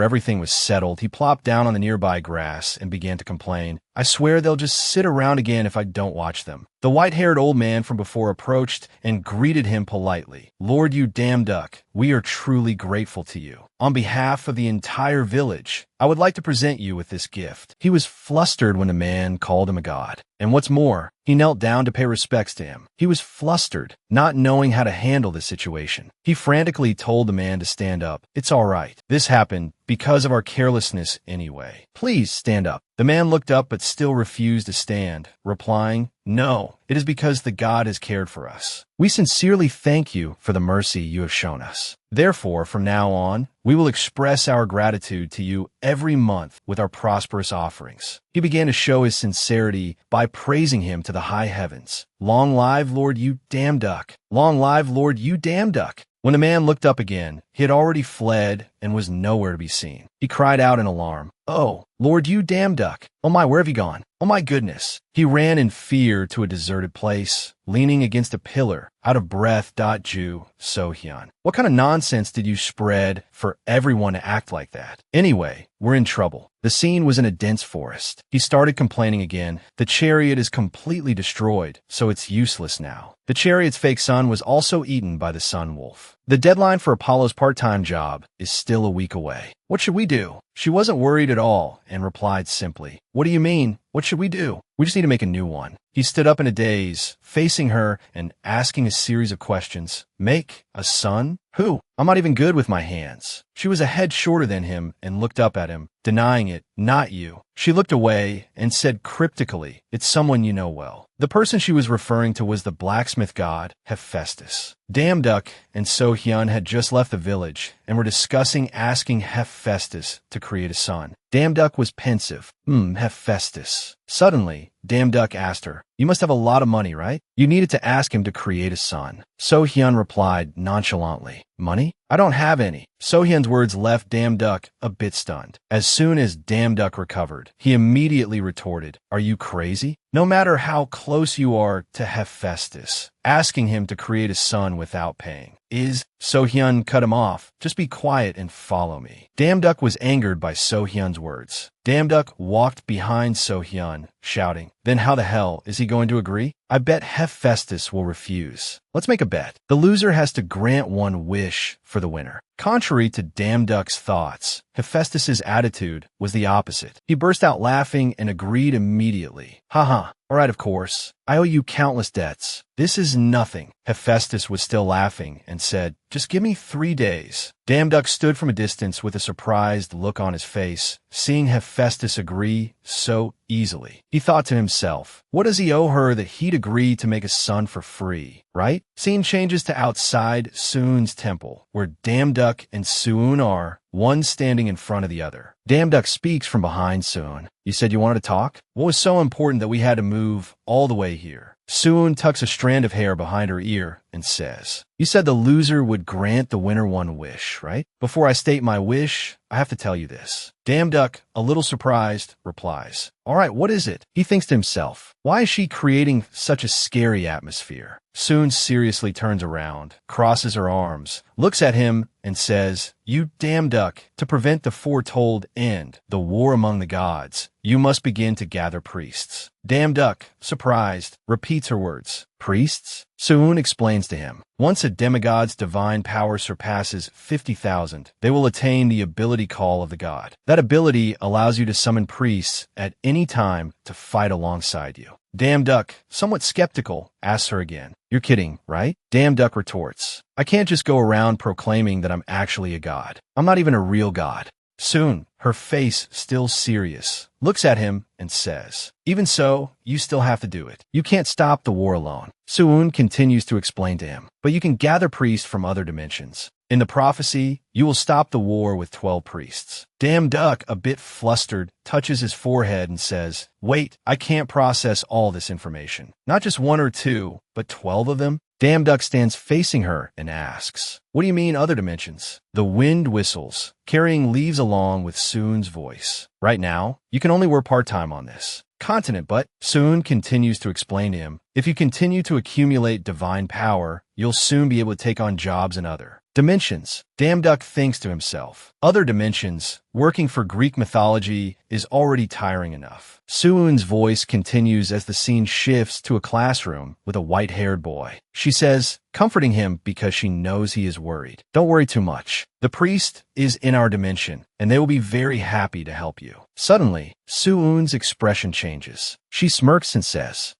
everything was settled, he plopped down on the nearby grass and began to complain. "I swear they'll just sit around again if I don't watch them." The white-haired old man from before approached and greeted him politely. "Lord, you damn duck, we are truly grateful to you. On behalf of the entire village, I would like to present you with this gift." He was flustered when the man called him a god. And what's more, he knelt down to pay respects to him. He was flustered, not knowing how to handle the situation. He frantically told the man to stand up. "It's all right. This happened because of our carelessness anyway. Please stand up." The man looked up but still refused to stand, replying, "No, it is because the God has cared for us. We sincerely thank you for the mercy you have shown us. Therefore, from now on, we will express our gratitude to you every month with our prosperous offerings." He began to show his sincerity by praising him to the high heavens. "Long live Lord you damn duck. Long live Lord you damn duck." When the man looked up again, he had already fled and was nowhere to be seen. He cried out in alarm, "Oh, Lord you damn duck. Oh my, where have you gone? Oh my goodness." He ran in fear to a deserted place, leaning against a pillar, out of breath. Ju So-hyun. "What kind of nonsense did you spread for everyone to act like that? Anyway, we're in trouble." The scene was in a dense forest. He started complaining again. "The chariot is completely destroyed, so it's useless now." The chariot's fake son was also eaten by the sun wolf. The deadline for Apollo's part-time job is still a week away. "What should we do?" She wasn't worried at all and replied simply, "What do you mean? What should we do? We just need to make a new one." He stood up in a daze, facing her and asking a series of questions. "Make a son? Who? I'm not even good with my hands." She was a head shorter than him and looked up at him, denying it. "Not you." She looked away and said cryptically, "It's someone you know well." The person she was referring to was the blacksmith god, Hephaestus. Damn Duck and So-hyun had just left the village and were discussing asking Hephaestus to create a son. Damn Duck was pensive. Hephaestus. Suddenly, Damn Duck asked her, "You must have a lot of money, right? You needed to ask him to create a son." So-hyun replied nonchalantly, "Money? I don't have any." So-hyun's words left Damn Duck a bit stunned. As soon as Damn Duck recovered, he immediately retorted, "Are you crazy? No matter how close you are to Hephaestus, asking him to create a son without paying is..." So-hyun cut him off. "Just be quiet and follow me." Damn Duck was angered by So-hyun's words. Damn Duck walked behind So-hyun, shouting. Then how the hell is he going to agree? I bet Hephaestus will refuse. Let's make a bet. The loser has to grant one wish for the winner. Contrary to Damduck's thoughts, Hephaestus's attitude was the opposite. He burst out laughing and agreed immediately. Haha, all right, of course. I owe you countless debts. This is nothing. Hephaestus was still laughing and said, just give me 3 days. Damduck stood from a distance with a surprised look on his face, seeing Hephaestus agree so easily. He thought to himself, what does he owe her that he'd agree to make a son for free, right? Scene changes to outside Suun's temple, where Damduck and Suun are, one standing in front of the other. Damduck speaks from behind Suun. You said you wanted to talk? What was so important that we had to move all the way here? Suun tucks a strand of hair behind her ear and says, you said the loser would grant the winner one wish, right? Before I state my wish, I have to tell you this. Damduck, a little surprised, replies, all right, what is it? He thinks to himself, why is she creating such a scary atmosphere? Suun seriously turns around, crosses her arms, looks at him, and says, you Damduck, to prevent the foretold end, the war among the gods, you must begin to gather priests. Damduck, surprised, repeats her words. Priests? Suun explains to him, once a demigod's divine power surpasses 50,000, they will attain the ability call of the god. That ability allows you to summon priests at any time to fight alongside you. Damduck, somewhat skeptical, asks her again, you're kidding, right? Damduck retorts, I can't just go around proclaiming that I'm actually a god. I'm not even a real god. Suun, her face still serious, looks at him and says, even so, you still have to do it. You can't stop the war alone. Suun continues to explain to him, but you can gather priests from other dimensions. In the prophecy, you will stop the war with 12 priests. Damduck, a bit flustered, touches his forehead and says, wait, I can't process all this information. Not just 1 or 2, but 12 of them? Damduck stands facing her and asks, what do you mean other dimensions? The wind whistles, carrying leaves along with Suun's voice. Right now, you can only work part-time on this continent, but Suun continues to explain to him, if you continue to accumulate divine power, you'll soon be able to take on jobs in other dimensions. Damduck thinks to himself, other dimensions, working for Greek mythology is already tiring enough. Suun's voice continues as the scene shifts to a classroom with a white-haired boy. She says, comforting him because she knows he is worried. Don't worry too much. The priest is in our dimension, and they will be very happy to help you. Suddenly, Suun's expression changes. She smirks and says,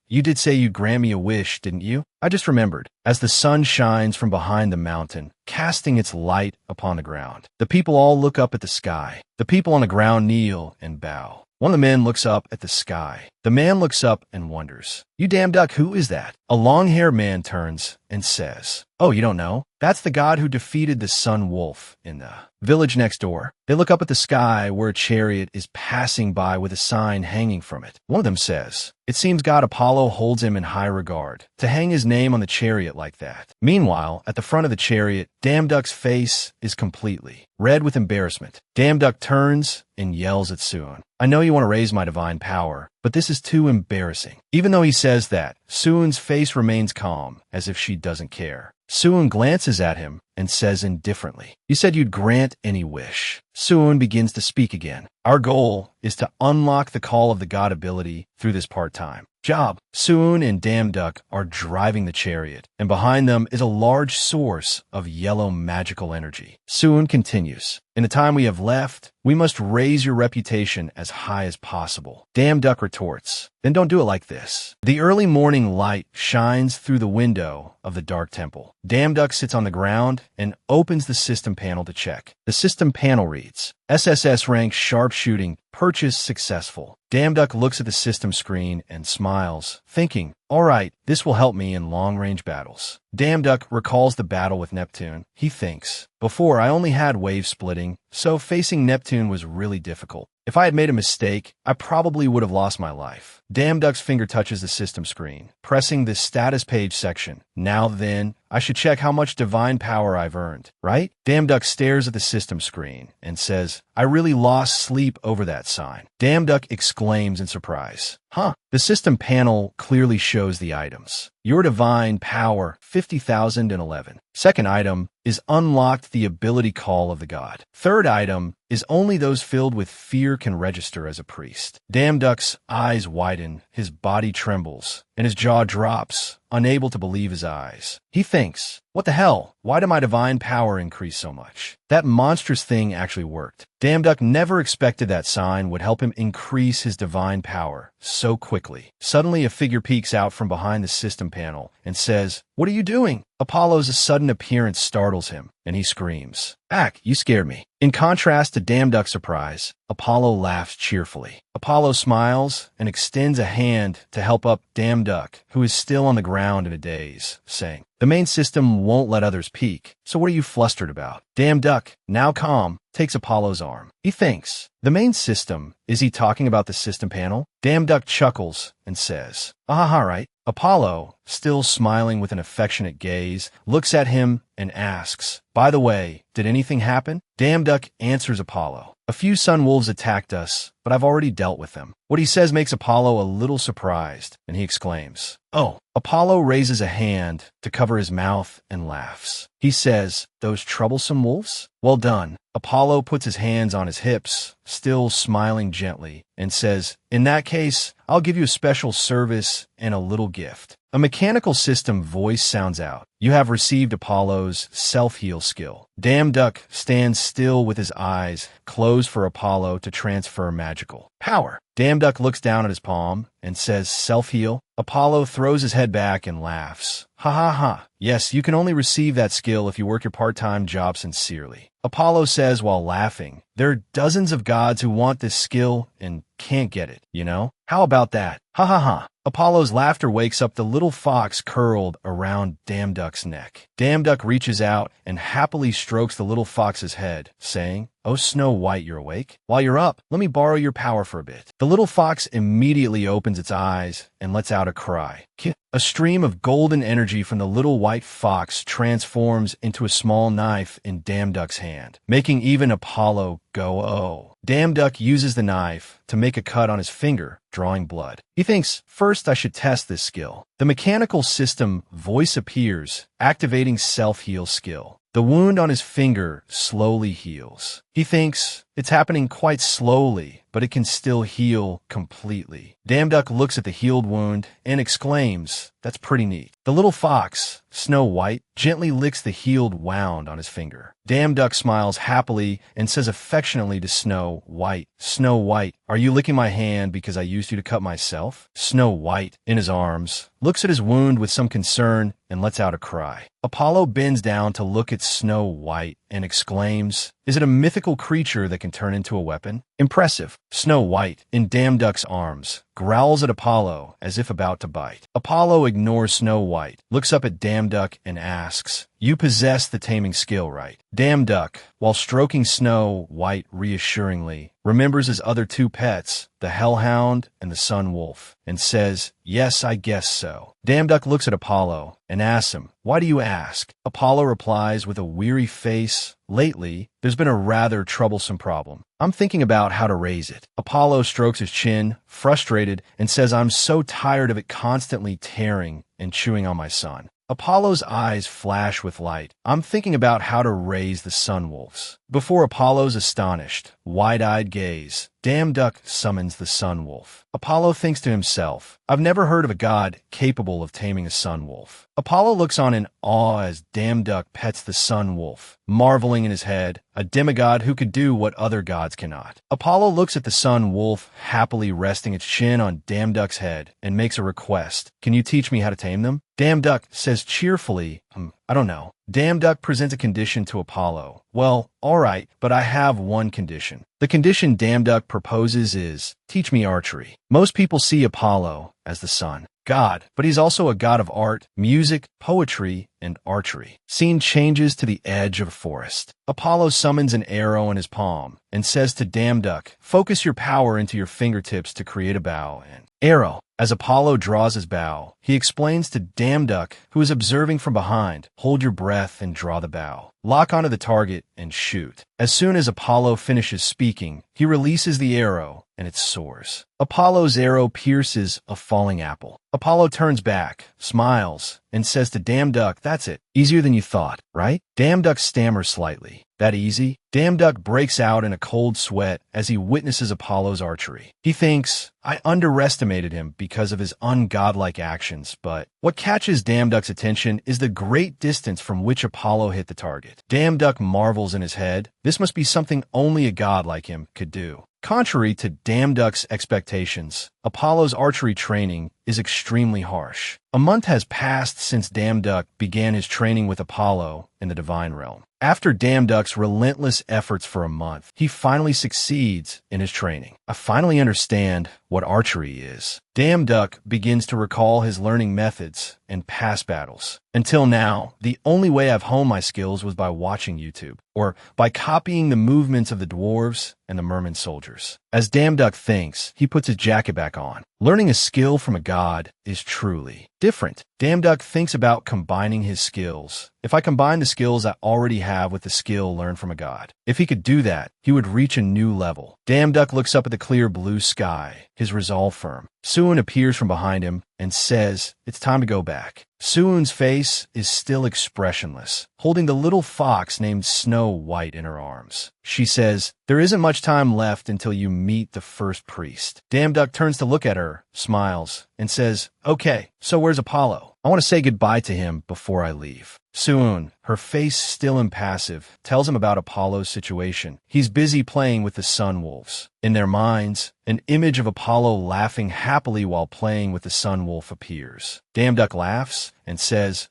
you did say you'd grant me a wish, didn't you? I just remembered. As the sun shines from behind the mountain, casting its light upon the ground, the people all look up at the sky. The people on the ground kneel and bow. One of the men looks up at the sky. The man looks up and wonders, you Damduck, who is that? A long-haired man turns and says, oh, you don't know? That's the god who defeated the sun wolf in the village next door. They look up at the sky where a chariot is passing by with a sign hanging from it. One of them says, it seems god Apollo holds him in high regard, to hang his name on the chariot like that. Meanwhile, at the front of the chariot, Damduck's face is completely red with embarrassment. Damduck turns and yells at Suun, I know you want to raise my divine power, but this is too embarrassing. Even though he says that, Suun's face remains calm, as if she doesn't care. Suun glances at him and says indifferently, you said you'd grant any wish. Suun begins to speak again. Our goal is to unlock the call of the god ability through this part-time job. Suun and Damduck are driving the chariot, and behind them is a large source of yellow magical energy. Suun continues, in the time we have left, we must raise your reputation as high as possible. Damduck retorts, then don't do it like this. The early morning light shines through the window of the dark temple. Damduck sits on the ground and opens the system panel to check. The system panel reads, SSS rank sharpshooting, purchase successful. Damduck looks at the system screen and smiles, thinking, all right, this will help me in long-range battles. Damduck recalls the battle with Neptune. He thinks, before I only had wave splitting, so facing Neptune was really difficult. If I had made a mistake, I probably would have lost my life. Damduck's finger touches the system screen, pressing the status page section. Now then, I should check how much divine power I've earned, right? Damduck stares at the system screen and says, I really lost sleep over that sign. Damduck exclaims in surprise. Huh? The system panel clearly shows the items. Your divine power, 50,011. Second item is unlocked the ability call of the god. Third item is only those filled with fear can register as a priest. Damduck's eyes widen, his body trembles, and his jaw drops, unable to believe his eyes. He thinks, what the hell? Why did my divine power increase so much? That monstrous thing actually worked. Damduck never expected that sign would help him increase his divine power so quickly. Suddenly, a figure peeks out from behind the system panel and says, what are you doing? Apollo's sudden appearance startles him, and he screams, Ack, you scared me. In contrast to Damduck's surprise, Apollo laughs cheerfully. Apollo smiles and extends a hand to help up Damduck, who is still on the ground in a daze, saying, the main system won't let others peek, so what are you flustered about? Damduck, now calm, takes Apollo's arm. He thinks, the main system, is he talking about the system panel? Damduck chuckles and says, right. Apollo, still smiling with an affectionate gaze, looks at him and asks, by the way, did anything happen? Damduck answers Apollo. A few sun wolves attacked us, but I've already dealt with them. What he says makes Apollo a little surprised, and he exclaims, oh. Apollo raises a hand to cover his mouth and laughs. He says, those troublesome wolves? Well done. Apollo puts his hands on his hips, still smiling gently, and says, in that case, I'll give you a special service and a little gift. A mechanical system voice sounds out. You have received Apollo's self-heal skill. Damduck stands still with his eyes closed for Apollo to transfer magical power. Damduck looks down at his palm and says, self-heal? Apollo throws his head back and laughs. Ha ha ha. Yes, you can only receive that skill if you work your part-time job sincerely. Apollo says while laughing, there are dozens of gods who want this skill and can't get it, you know? How about that? Ha ha ha. Apollo's laughter wakes up the little fox curled around Damduck's neck. Damduck reaches out and happily strokes the little fox's head, saying, oh, Snow White, you're awake? While you're up, let me borrow your power for a bit. The little fox immediately opens its eyes and lets out a cry. A stream of golden energy from the little white fox transforms into a small knife in Damduck's hand, making even Apollo go, oh. Damduck uses the knife to make a cut on his finger, drawing blood. He thinks, first I should test this skill. The mechanical system voice appears, activating self-heal skill. The wound on his finger slowly heals. He thinks it's happening quite slowly, but it can still heal completely. Damduck looks at the healed wound and exclaims, that's pretty neat. The little fox, Snow White, gently licks the healed wound on his finger. Damduck smiles happily and says affectionately to Snow White, Snow White, are you licking my hand because I used you to cut myself? Snow White, in his arms, looks at his wound with some concern and lets out a cry. Apollo bends down to look at Snow White and exclaims, is it a mythical creature that can turn into a weapon? Impressive. Snow White, in Damduck's arms, growls at Apollo as if about to bite. Apollo ignores Snow White, looks up at Damduck and asks, you possess the taming skill, right? Damduck, while stroking Snow White reassuringly, remembers his other two pets, the Hellhound and the Sun Wolf, and says, yes, I guess so. Damduck looks at Apollo and asks him, why do you ask? Apollo replies with a weary face, lately, there's been a rather troublesome problem. I'm thinking about how to raise it. Apollo strokes his chin, frustrated, and says, I'm so tired of it constantly tearing and chewing on my son. Apollo's eyes flash with light. I'm thinking about how to raise the Sun Wolves. Before Apollo's astonished, wide-eyed gaze, Damduck summons the Sun Wolf. Apollo thinks to himself, I've never heard of a god capable of taming a Sun Wolf. Apollo looks on in awe as Damduck pets the Sun Wolf, marveling in his head, a demigod who could do what other gods cannot. Apollo looks at the Sun Wolf, happily resting its chin on Damduck's head, and makes a request. Can you teach me how to tame them? Damduck says cheerfully, I don't know. Damduck presents a condition to Apollo. Well, all right, but I have one condition. The condition Damduck proposes is, teach me archery. Most people see Apollo as the sun god, but he's also a god of art, music, poetry, and archery. Scene changes to the edge of a forest. Apollo summons an arrow in his palm and says to Damduck, focus your power into your fingertips to create a bow and arrow. As Apollo draws his bow, he explains to Damduck, who is observing from behind, hold your breath and draw the bow. Lock onto the target and shoot. As soon as Apollo finishes speaking, he releases the arrow and it soars. Apollo's arrow pierces a falling apple. Apollo turns back, smiles, and says to Damduck, that's it. Easier than you thought, right? Damduck stammers slightly. That easy? Damduck breaks out in a cold sweat as he witnesses Apollo's archery. He thinks, I underestimated him because of his ungodlike actions, but what catches Damduck's attention is the great distance from which Apollo hit the target. Damduck marvels in his head. This must be something only a god like him could do. Contrary to Damduck's expectations, Apollo's archery training is extremely harsh. A month has passed since Damduck began his training with Apollo in the divine realm. After Damduck's relentless efforts for a month, he finally succeeds in his training. I finally understand what archery is. Damduck begins to recall his learning methods and past battles. Until now, the only way I've honed my skills was by watching YouTube, or by copying the movements of the dwarves and the merman soldiers. As Damduck thinks, he puts his jacket back on. Learning a skill from a god is truly different. Damduck thinks about combining his skills. If I combine the skills I already have with the skill learned from a god, if he could do that, he would reach a new level. Damduck looks up at the clear blue sky, his resolve firm. Suun appears from behind him and says, it's time to go back. Suun's face is still expressionless, holding the little fox named Snow White in her arms. She says, there isn't much time left until you meet the first priest. Damduck turns to look at her, smiles, and says, okay, so where's Apollo? I want to say goodbye to him before I leave. Suun, her face still impassive, tells him about Apollo's situation. He's busy playing with the sun wolves. In their minds, an image of Apollo laughing happily while playing with the sun wolf appears. Damduck laughs and says,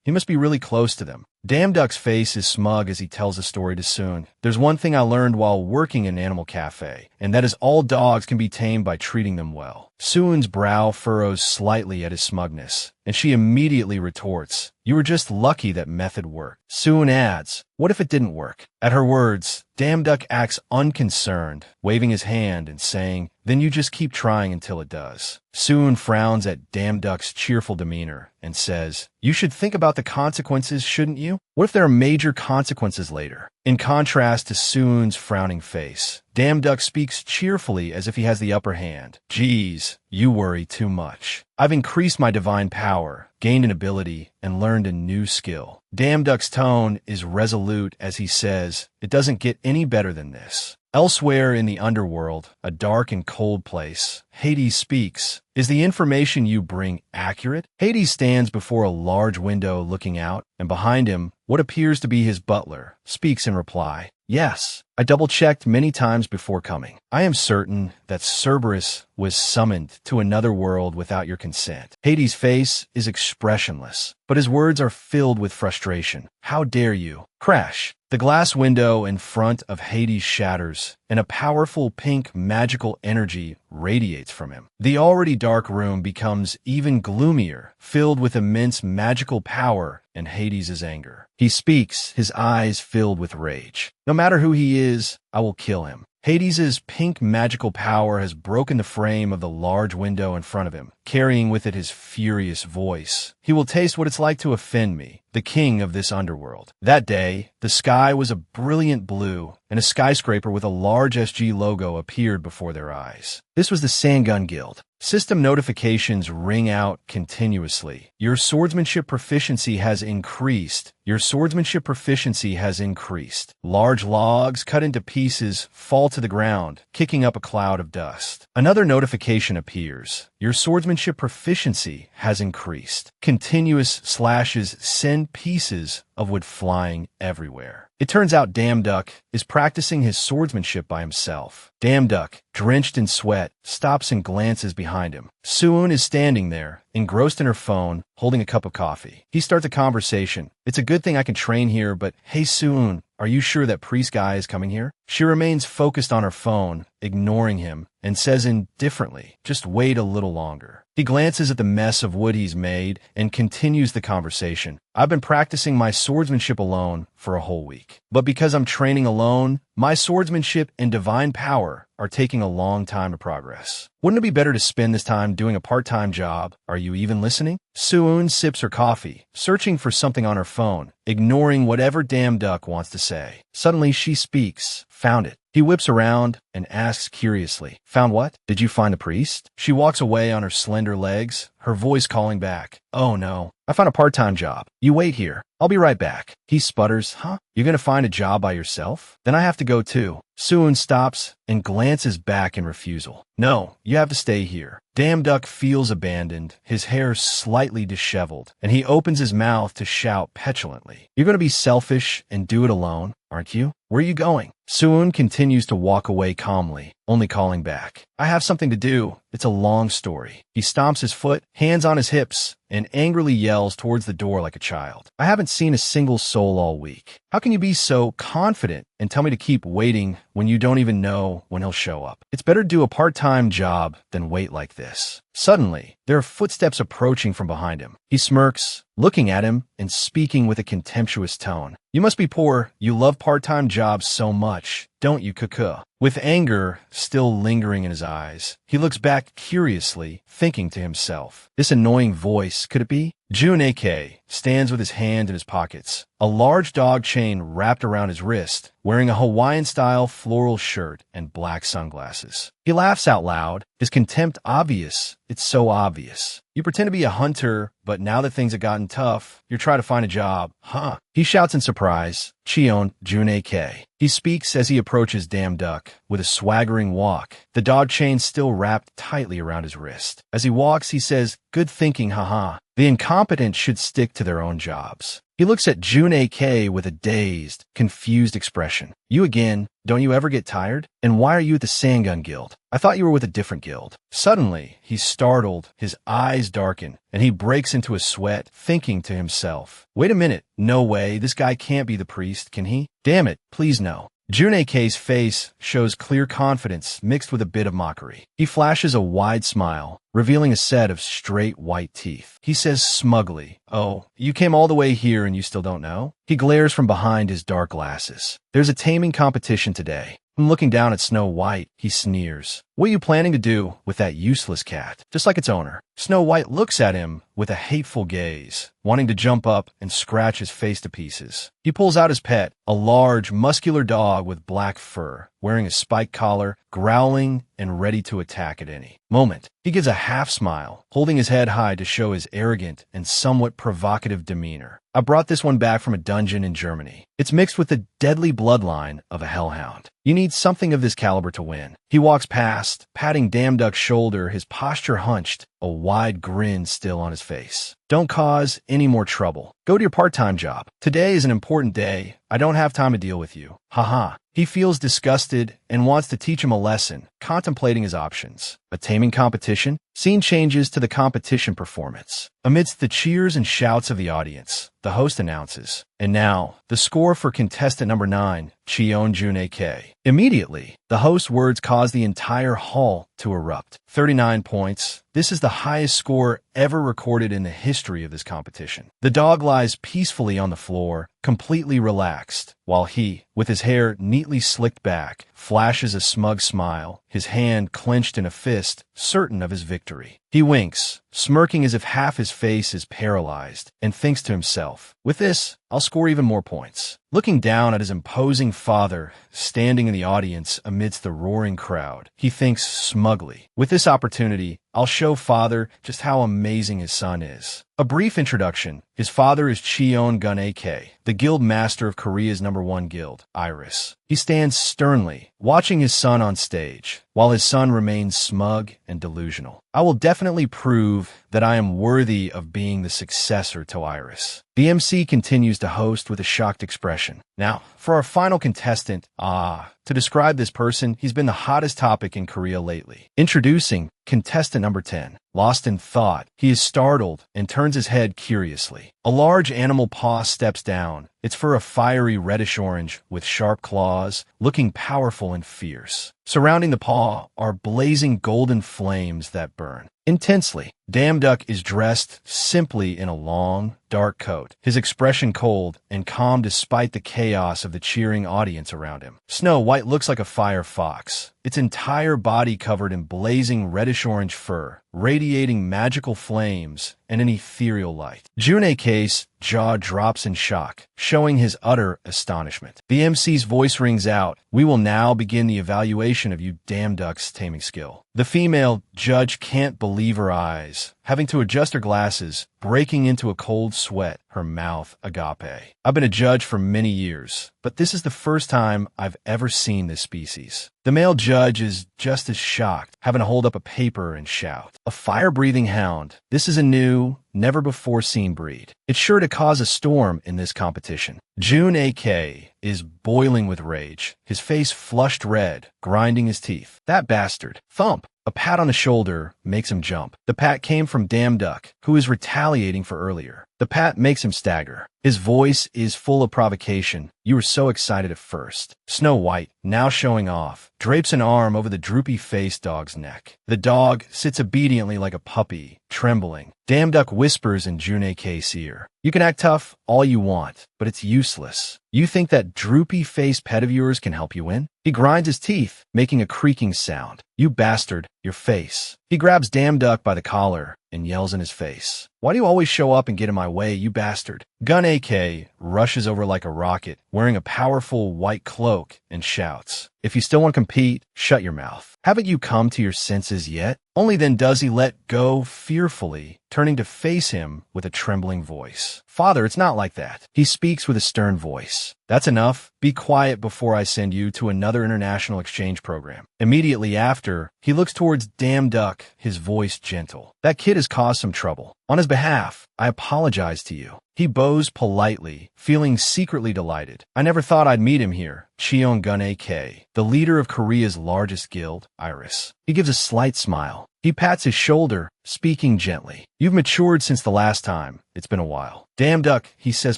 he must be really close to them. Damduck's face is smug as he tells the story to Suun. There's one thing I learned while working in an animal cafe, and that is all dogs can be tamed by treating them well. Suun's brow furrows slightly at his smugness, and she immediately retorts, you were just lucky that method worked. Suun adds, what if it didn't work? At her words, Damduck acts unconcerned, waving his hand and saying, then you just keep trying until it does. Suun frowns at Damduck's cheerful demeanor and says, you should think about the consequences, shouldn't you? What if there are major consequences later? In contrast to Suun's frowning face, Damduck speaks cheerfully as if he has the upper hand. Geez, you worry too much. I've increased my divine power, gained an ability, and learned a new skill. Damduck's tone is resolute as he says, it doesn't get any better than this. Elsewhere in the underworld, a dark and cold place, Hades speaks. Is the information you bring accurate? Hades stands before a large window looking out, and behind him, what appears to be his butler, speaks in reply. Yes, I double-checked many times before coming. I am certain that Cerberus was summoned to another world without your consent. Hades' face is expressionless, but his words are filled with frustration. How dare you? Crash. The glass window in front of Hades shatters, and a powerful pink magical energy radiates from him. The already dark room becomes even gloomier, filled with immense magical power and Hades' anger. He speaks, his eyes filled with rage. No matter who he is, I will kill him. Hades' pink magical power has broken the frame of the large window in front of him, carrying with it his furious voice. He will taste what it's like to offend me, the king of this underworld. That day, the sky was a brilliant blue, and a skyscraper with a large SG logo appeared before their eyes. This was the Sandgun Guild. System notifications ring out continuously. Your swordsmanship proficiency has increased. Your swordsmanship proficiency has increased. Large logs cut into pieces fall to the ground, kicking up a cloud of dust. Another notification appears. Your swordsmanship proficiency has increased. Continuous slashes send pieces of wood flying everywhere. It turns out Damduck is practicing his swordsmanship by himself. Damduck, drenched in sweat, stops and glances behind him. Suun is standing there, engrossed in her phone, holding a cup of coffee. He starts a conversation. It's a good thing I can train here, but hey Suun, are you sure that priest guy is coming here? She remains focused on her phone, ignoring him, and says indifferently, just wait a little longer. He glances at the mess of wood he's made and continues the conversation. I've been practicing my swordsmanship alone for a whole week. But because I'm training alone, my swordsmanship and divine power are taking a long time to progress. Wouldn't it be better to spend this time doing a part-time job? Are you even listening? Suun sips her coffee, searching for something on her phone, ignoring whatever damn duck wants to say. Suddenly she speaks. Found it. He whips around and asks curiously, found what? Did you find the priest? She walks away on her slender legs, her voice calling back. Oh no, I found a part-time job. You wait here. I'll be right back. He sputters, huh? You're gonna find a job by yourself? Then I have to go too. Suun stops and glances back in refusal. No, you have to stay here. Damn Duck feels abandoned, his hair slightly disheveled, and he opens his mouth to shout petulantly. You're gonna be selfish and do it alone, aren't you? Where are you going? Suun continues to walk away calmly, only calling back. I have something to do. It's a long story. He stomps his foot, hands on his hips, and angrily yells towards the door like a child. I haven't seen a single soul all week. How can you be so confident and tell me to keep waiting when you don't even know when he'll show up? It's better to do a part-time job than wait like this. Suddenly, there are footsteps approaching from behind him. He smirks, looking at him and speaking with a contemptuous tone. You must be poor. You love part-time jobs so much, don't you, cuckoo? With anger still lingering in his eyes, he looks back curiously, thinking to himself, this annoying voice, could it be? Jun AK stands with his hand in his pockets, a large dog chain wrapped around his wrist, wearing a Hawaiian-style floral shirt and black sunglasses. He laughs out loud, his contempt obvious. It's so obvious. You pretend to be a hunter, but now that things have gotten tough, you're trying to find a job, huh? He shouts in surprise, Cheon, Jun AK. He speaks as he approaches Damn Duck, with a swaggering walk, the dog chain still wrapped tightly around his wrist. As he walks, he says, good thinking, haha. The incompetent should stick to their own jobs. He looks at Jun AK with a dazed, confused expression. You again? Don't you ever get tired? And why are you at the Sandgun Guild? I thought you were with a different guild. Suddenly, he's startled, his eyes darken, and he breaks into a sweat, thinking to himself, wait a minute, no way, this guy can't be the priest, can he? Damn it, please no. Jun AK's face shows clear confidence mixed with a bit of mockery. He flashes a wide smile, revealing a set of straight white teeth. He says smugly, oh, you came all the way here and you still don't know? He glares from behind his dark glasses. There's a taming competition today. Looking down at Snow White, he sneers. What are you planning to do with that useless cat? Just like its owner. Snow White looks at him with a hateful gaze, wanting to jump up and scratch his face to pieces. He pulls out his pet, a large, muscular dog with black fur, wearing a spiked collar, growling and ready to attack at any moment. He gives a half smile, holding his head high to show his arrogant and somewhat provocative demeanor. I brought this one back from a dungeon in Germany. It's mixed with the deadly bloodline of a hellhound. You need something of this caliber to win. He walks past, patting Damn Duck's shoulder, his posture hunched, a wide grin still on his face. Don't cause any more trouble. Go to your part-time job. Today is an important day. I don't have time to deal with you. Haha. He feels disgusted and wants to teach him a lesson, contemplating his options. A taming competition? Scene changes to the competition performance. Amidst the cheers and shouts of the audience, the host announces, and now, the score for contestant number 9, Cheon Jun AK. Immediately, the host's words cause the entire hall to erupt. 39 points. This is the highest score ever recorded in the history of this competition. The dog lies peacefully on the floor, completely relaxed, while he, with his hair neatly slicked back, flashes a smug smile, his hand clenched in a fist, certain of his victory. He winks, smirking as if half his face is paralyzed, and thinks to himself, with this, I'll score even more points. Looking down at his imposing father, standing in the audience amidst the roaring crowd, he thinks smugly, with this opportunity, I'll show father just how amazing his son is. A brief introduction. His father is Cheon Gun AK, the guild master of Korea's #1 guild, Iris. He stands sternly, watching his son on stage, while his son remains smug and delusional. I will definitely prove that I am worthy of being the successor to Iris. The MC continues to host with a shocked expression. Now, for our final contestant, to describe this person, he's been the hottest topic in Korea lately. Introducing contestant number 10. Lost in thought, he is startled and turns his head curiously. A large animal paw steps down. It's for a fiery reddish-orange with sharp claws, looking powerful and fierce. Surrounding the paw are blazing golden flames that burn intensely. Damduck is dressed simply in a long, dark coat, his expression cold and calm despite the chaos of the cheering audience around him. Snow White looks like a fire fox, its entire body covered in blazing reddish-orange fur, radiating magical flames and an ethereal light. June's jaw drops in shock, showing his utter astonishment. The MC's voice rings out, "We will now begin the evaluation of you Damduck's taming skill." The female judge can't believe her eyes, having to adjust her glasses, breaking into a cold sweat, her mouth agape. I've been a judge for many years, but this is the first time I've ever seen this species. The male judge is just as shocked, having to hold up a paper and shout. A fire-breathing hound. This is a new, never-before-seen breed. It's sure to cause a storm in this competition. June AK is boiling with rage, his face flushed red, grinding his teeth. That bastard. Thump. A pat on the shoulder makes him jump. The pat came from Damduck, who is retaliating for earlier. The pat makes him stagger. His voice is full of provocation. You were so excited at first. Snow White, now showing off, drapes an arm over the droopy-faced dog's neck. The dog sits obediently like a puppy, trembling. Damduck whispers in June's ear. You can act tough all you want, but it's useless. You think that droopy-faced pet of yours can help you win? He grinds his teeth, making a creaking sound. You bastard, your face. He grabs Damduck by the collar and yells in his face. Why do you always show up and get in my way, you bastard? Gun AK rushes over like a rocket, wearing a powerful white cloak, and shouts, If you still want to compete, shut your mouth. Haven't you come to your senses yet? Only then does he let go fearfully, turning to face him with a trembling voice. Father, it's not like that. He speaks with a stern voice. That's enough. Be quiet before I send you to another international exchange program. Immediately after, he looks towards Damduck, his voice gentle. That kid has caused some trouble. On his behalf, I apologize to you. He bows politely, feeling secretly delighted. I never thought I'd meet him here. Cheon-gun AK, the leader of Korea's largest guild, Iris. He gives a slight smile. He pats his shoulder, speaking gently. You've matured since the last time. It's been a while. Damduck, he says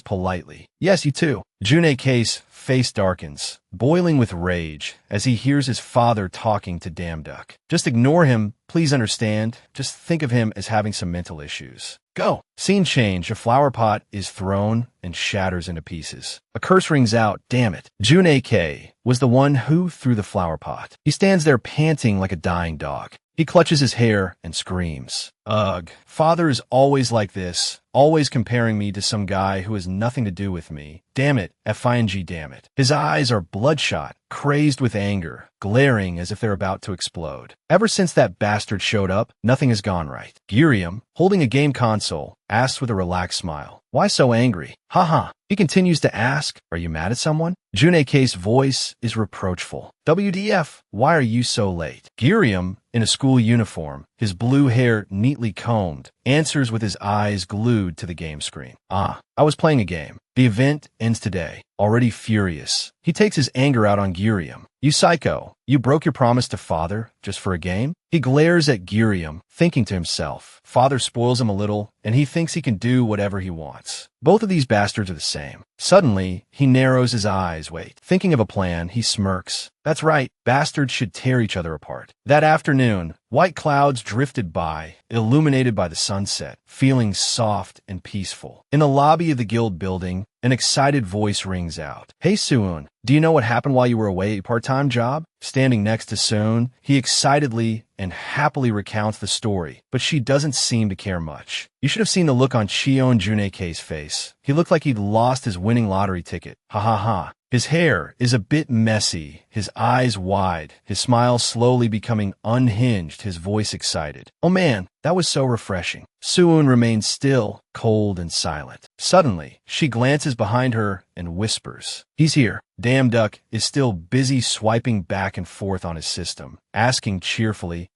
politely. Yes, you too. June's face darkens, boiling with rage, as he hears his father talking to Damduck. Just ignore him, please understand. Just think of him as having some mental issues. Go! Scene change. A flower pot is thrown and shatters into pieces. A curse rings out. Damn it. June AK was the one who threw the flower pot. He stands there panting like a dying dog. He clutches his hair and screams. Ugh. Father is always like this, always comparing me to some guy who has nothing to do with me. Damn it. FING damn it. His eyes are bloodshot, crazed with anger, glaring as if they're about to explode. Ever since that bastard showed up, nothing has gone right. Girium, holding a game console, asks with a relaxed smile. Why so angry? Haha. He continues to ask, are you mad at someone? June's voice is reproachful. WDF, why are you so late? Girium, in a school uniform, his blue hair neatly combed, answers with his eyes glued to the game screen. I was playing a game. The event ends today. Already furious, he takes his anger out on Girium. You psycho, you broke your promise to Father just for a game? He glares at Girium, thinking to himself. Father spoils him a little, and he thinks he can do whatever he wants. Both of these bastards are the same. Suddenly, he narrows his eyes. Wait, thinking of a plan, he smirks. That's right, bastards should tear each other apart. That afternoon, white clouds drifted by, illuminated by the sunset, feeling soft and peaceful. In the lobby of the guild building, an excited voice rings out. Hey Suun, do you know what happened while you were away at your part-time job? Standing next to Suun, he excitedly and happily recounts the story, but she doesn't seem to care much. You should have seen the look on Cheon June's face. He looked like he'd lost his winning lottery ticket. Ha ha ha. His hair is a bit messy, his eyes wide, his smile slowly becoming unhinged, his voice excited. Oh man, That was so refreshing. Suun remained still, cold and silent. Suddenly, she glances behind her and whispers, "He's here." Duck is still busy swiping back and forth on his system, asking cheerfully,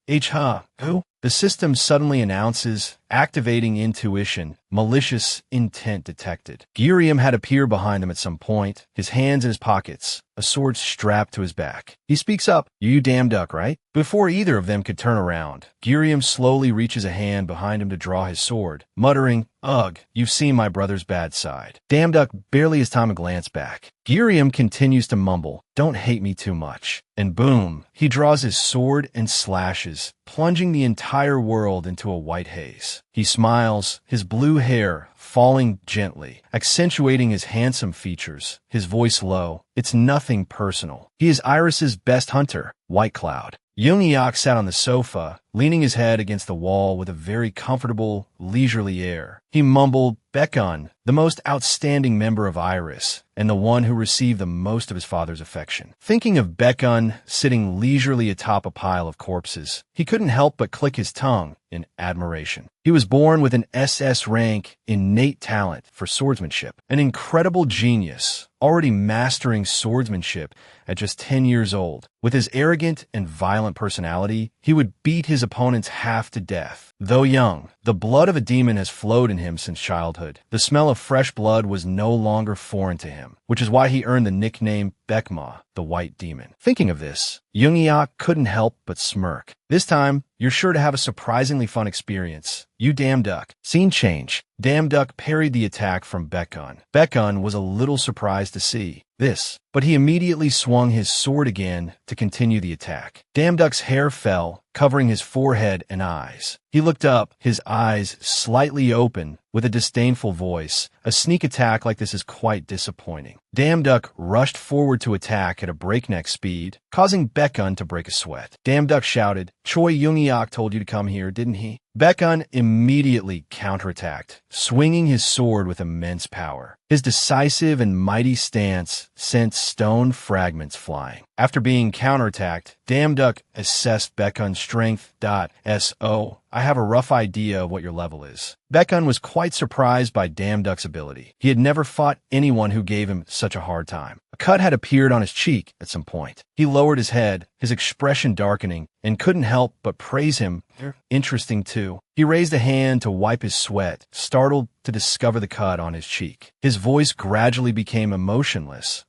Who? The system suddenly announces, activating intuition, malicious intent detected. Giriam had appeared behind them at some point, his hands in his pockets, a sword strapped to his back. He speaks up, "You Duck, right?" Before either of them could turn around, Giriam slowly reaches a hand behind him to draw his sword, muttering, "Ugh, you've seen my brother's bad side." Duck barely has time to glance back. Giriam continues to mumble, "Don't hate me too much." And boom, he draws his sword and slashes, plunging the entire world into a white haze. He smiles, his blue hair falling gently, accentuating his handsome features, his voice low. It's nothing personal. He is Iris's best hunter, White Cloud. Young-Eok sat on the sofa, leaning his head against the wall with a very comfortable, leisurely air. He mumbled, "Baekhyun, the most outstanding member of Iris, and the one who received the most of his father's affection." Thinking of Baekhyun sitting leisurely atop a pile of corpses, he couldn't help but click his tongue in admiration. He was born with an SS rank, innate talent for swordsmanship, an incredible genius, already mastering swordsmanship at just 10 years old. With his arrogant and violent personality, he would beat his opponents half to death. Though young, the blood of a demon has flowed in him since childhood. The smell of fresh blood was no longer foreign to him, which is why he earned the nickname Baekma, the White Demon. Thinking of this, Young-Eok couldn't help but smirk. This time, you're sure to have a surprisingly fun experience. You Duck. Scene change. Duck parried the attack from Baekhyun. Baekhyun was a little surprised to see this, but he immediately swung his sword again to continue the attack. Duck's hair fell, covering his forehead and eyes. He looked up, his eyes slightly open, with a disdainful voice. "A sneak attack like this is quite disappointing." Duck rushed forward to attack at a breakneck speed, causing Baekhyun to break a sweat. Duck shouted, "Choi Young-Eok told you to come here, didn't he?" Baekhyun immediately counterattacked, swinging his sword with immense power. His decisive and mighty stance sent stone fragments flying. After being counterattacked, Duck assessed Baekhyun's strength. "So, I have a rough idea of what your level is." Baekhyun was quite surprised by Duck's ability. He had never fought anyone who gave him such a hard time. A cut had appeared on his cheek at some point. He lowered his head, his expression darkening, and couldn't help but praise him. Interesting, too. He raised a hand to wipe his sweat, startled to discover the cut on his cheek. His voice gradually became emotionless.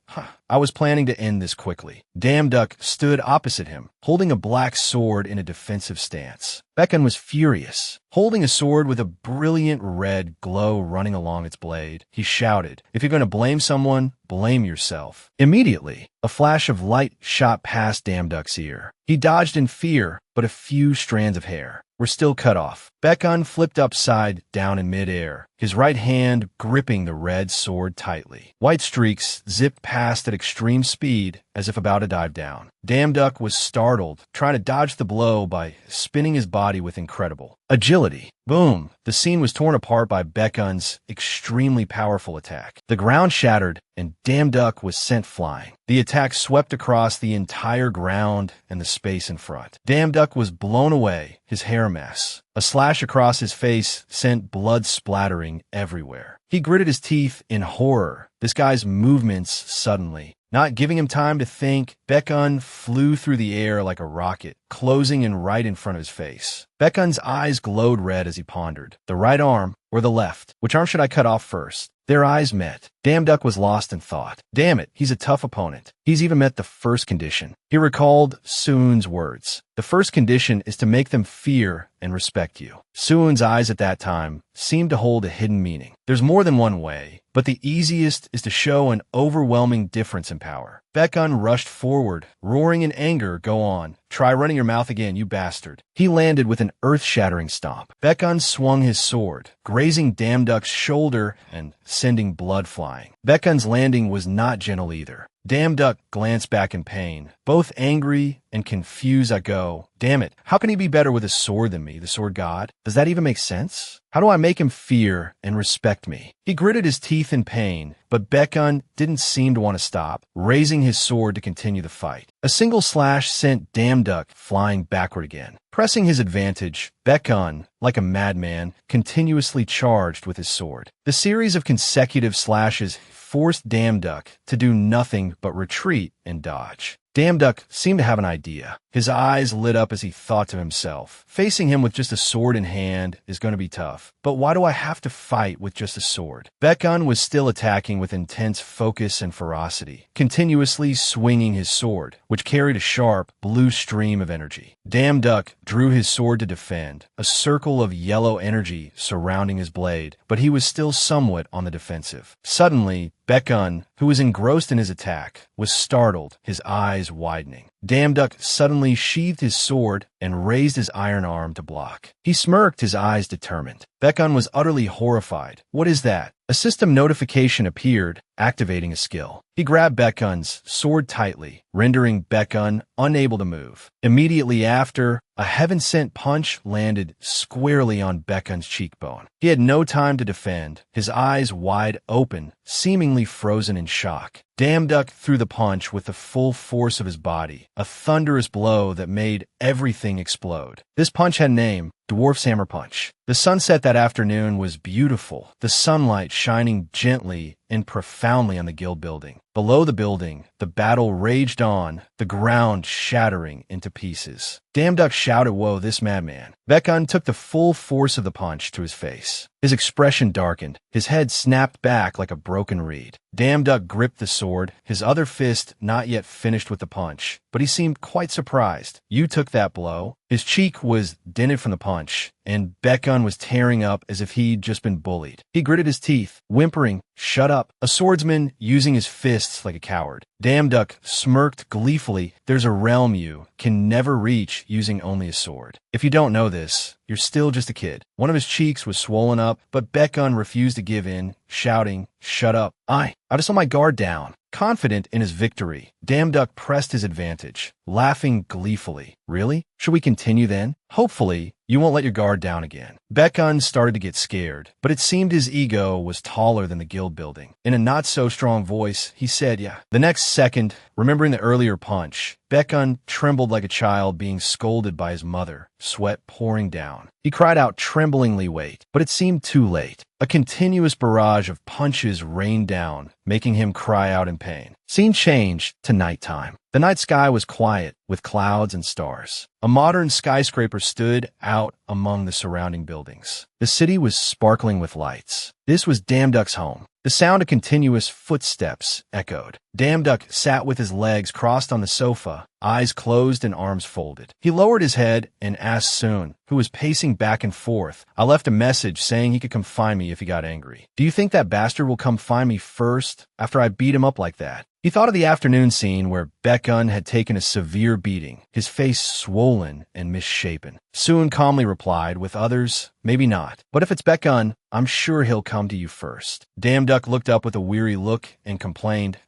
I was planning to end this quickly." Duck stood opposite him, holding a black sword in a defensive stance. Baekhyun was furious. Holding a sword with a brilliant red glow running along its blade, he shouted, "If you're going to blame someone, blame yourself." Immediately, a flash of light shot past Duck's ear. He dodged in fear, but a few strands of hair were still cut off. Baekhyun flipped upside down in midair, his right hand gripping the red sword tightly. White streaks zipped past at extreme speed as if about to dive down. Duck was startled, trying to dodge the blow by spinning his body with incredible agility. Boom! The scene was torn apart by Baekhyun's extremely powerful attack. The ground shattered, and Duck was sent flying. The attack swept across the entire ground and the space in front. Duck was blown away, his hair a mess. A slash across his face sent blood splattering everywhere. He gritted his teeth in horror. This guy's movements suddenly. Not giving him time to think, Baekhyun flew through the air like a rocket, closing in right in front of his face. Baekhyun's eyes glowed red as he pondered. The right arm or the left? Which arm should I cut off first? Their eyes met. Duck was lost in thought. Damn it, he's a tough opponent. He's even met the first condition. He recalled Suun's words. The first condition is to make them fear and respect you. Suun's eyes at that time seemed to hold a hidden meaning. There's more than one way, but the easiest is to show an overwhelming difference in power. Baekhyun rushed forward, roaring in anger. "Go on. Try running your mouth again, you bastard." He landed with an earth-shattering stomp. Baekhyun swung his sword, grazing Duck's shoulder and sending blood flying. Baekhyun's landing was not gentle either. Damn Duck glanced back in pain. Both angry and confused, I go, damn it, how can he be better with a sword than me, the sword god? Does that even make sense? How do I make him fear and respect me? He gritted his teeth in pain, but Bekun didn't seem to want to stop, raising his sword to continue the fight. A single slash sent Damn Duck flying backward again. Pressing his advantage, Bekun, like a madman, continuously charged with his sword. The series of consecutive slashes forced Damn Duck to do nothing but retreat and dodge. Damn Duck seemed to have an idea. His eyes lit up as he thought to himself, facing him with just a sword in hand is going to be tough. But why do I have to fight with just a sword? Bekun was still attacking with intense focus and ferocity, continuously swinging his sword, which carried a sharp, blue stream of energy. Damn Duck drew his sword to defend, a circle of yellow energy surrounding his blade, but he was still somewhat on the defensive. Suddenly, Bekun, who was engrossed in his attack, was startled, his eyes widening. Damn Duck suddenly sheathed his sword and raised his iron arm to block. He smirked, his eyes determined. Bekun was utterly horrified. What is that? A system notification appeared, activating a skill. He grabbed Bekun's sword tightly, rendering Bekun unable to move. Immediately after, a heaven-sent punch landed squarely on Bekun's cheekbone. He had no time to defend, his eyes wide open, seemingly frozen in shock. Damn Duck threw the punch with the full force of his body, a thunderous blow that made everything explode. This punch had a name, Dwarf's Hammer Punch. The sunset that afternoon was beautiful, the sunlight shining gently and profoundly on the guild building. Below the building, the battle raged on, the ground shattering into pieces. Damn Duck shouted, "Whoa, this madman." Bekun took the full force of the punch to his face. His expression darkened, his head snapped back like a broken reed. Damn Duck gripped the sword, his other fist not yet finished with the punch, but he seemed quite surprised. "You took that blow?" His cheek was dented from the punch, and Bekun was tearing up as if he'd just been bullied. He gritted his teeth, whimpering, "Shut up." A swordsman using his fists like a coward. Damn Duck smirked gleefully. "There's a realm you can never reach using only a sword. If you don't know this, you're still just a kid." One of his cheeks was swollen up, but Bekun refused to give in, shouting, "Shut up. I just let my guard down." Confident in his victory, Damn Duck pressed his advantage, laughing gleefully. "Really? Should we continue then? Hopefully, you won't let your guard down again." Bekun started to get scared, but it seemed his ego was taller than the guild building. In a not-so-strong voice, he said, "Yeah." The next second, remembering the earlier punch, Bekun trembled like a child being scolded by his mother, sweat pouring down. He cried out tremblingly, "Wait," but it seemed too late. A continuous barrage of punches rained down, making him cry out in pain. Scene changed to nighttime. The night sky was quiet, with clouds and stars. A modern skyscraper stood out among the surrounding buildings. The city was sparkling with lights. This was Damn Duck's home. The sound of continuous footsteps echoed. Damn Duck sat with his legs crossed on the sofa, eyes closed and arms folded. He lowered his head and asked Soon, who was pacing back and forth. "I left a message saying he could come find me if he got angry. Do you think that bastard will come find me first, after I beat him up like that?" He thought of the afternoon scene where Bekun had taken a severe beating, his face swollen and misshapen. Soon calmly replied, "With others, maybe not. But if it's Bekun, I'm sure he'll come to you first." Damn Duck looked up with a weary look and complained,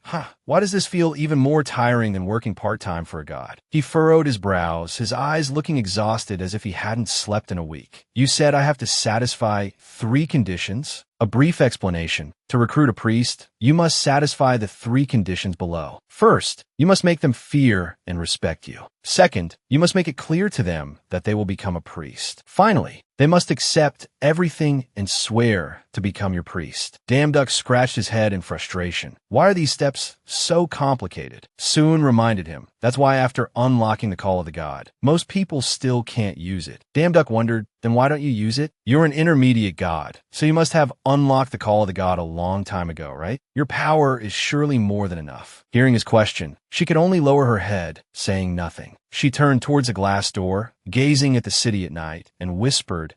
Why does this feel even more tiring than working part-time for a god?" He furrowed his brows, his eyes looking exhausted as if he hadn't slept in a week. "You said I have to satisfy 3 conditions?" A brief explanation. To recruit a priest, you must satisfy the 3 conditions below. First, you must make them fear and respect you. Second, you must make it clear to them that they will become a priest. Finally, they must accept everything and swear to become your priest. Damn Duck scratched his head in frustration. Why are these steps so complicated? Soon reminded him. That's why after unlocking the Call of the God, most people still can't use it. Damn Duck wondered, then why don't you use it? You're an intermediate god, so you must have unlocked the Call of the God a long time ago, right? Your power is surely more than enough. Hearing his question, she could only lower her head, saying nothing. She turned towards a glass door, gazing at the city at night, and whispered,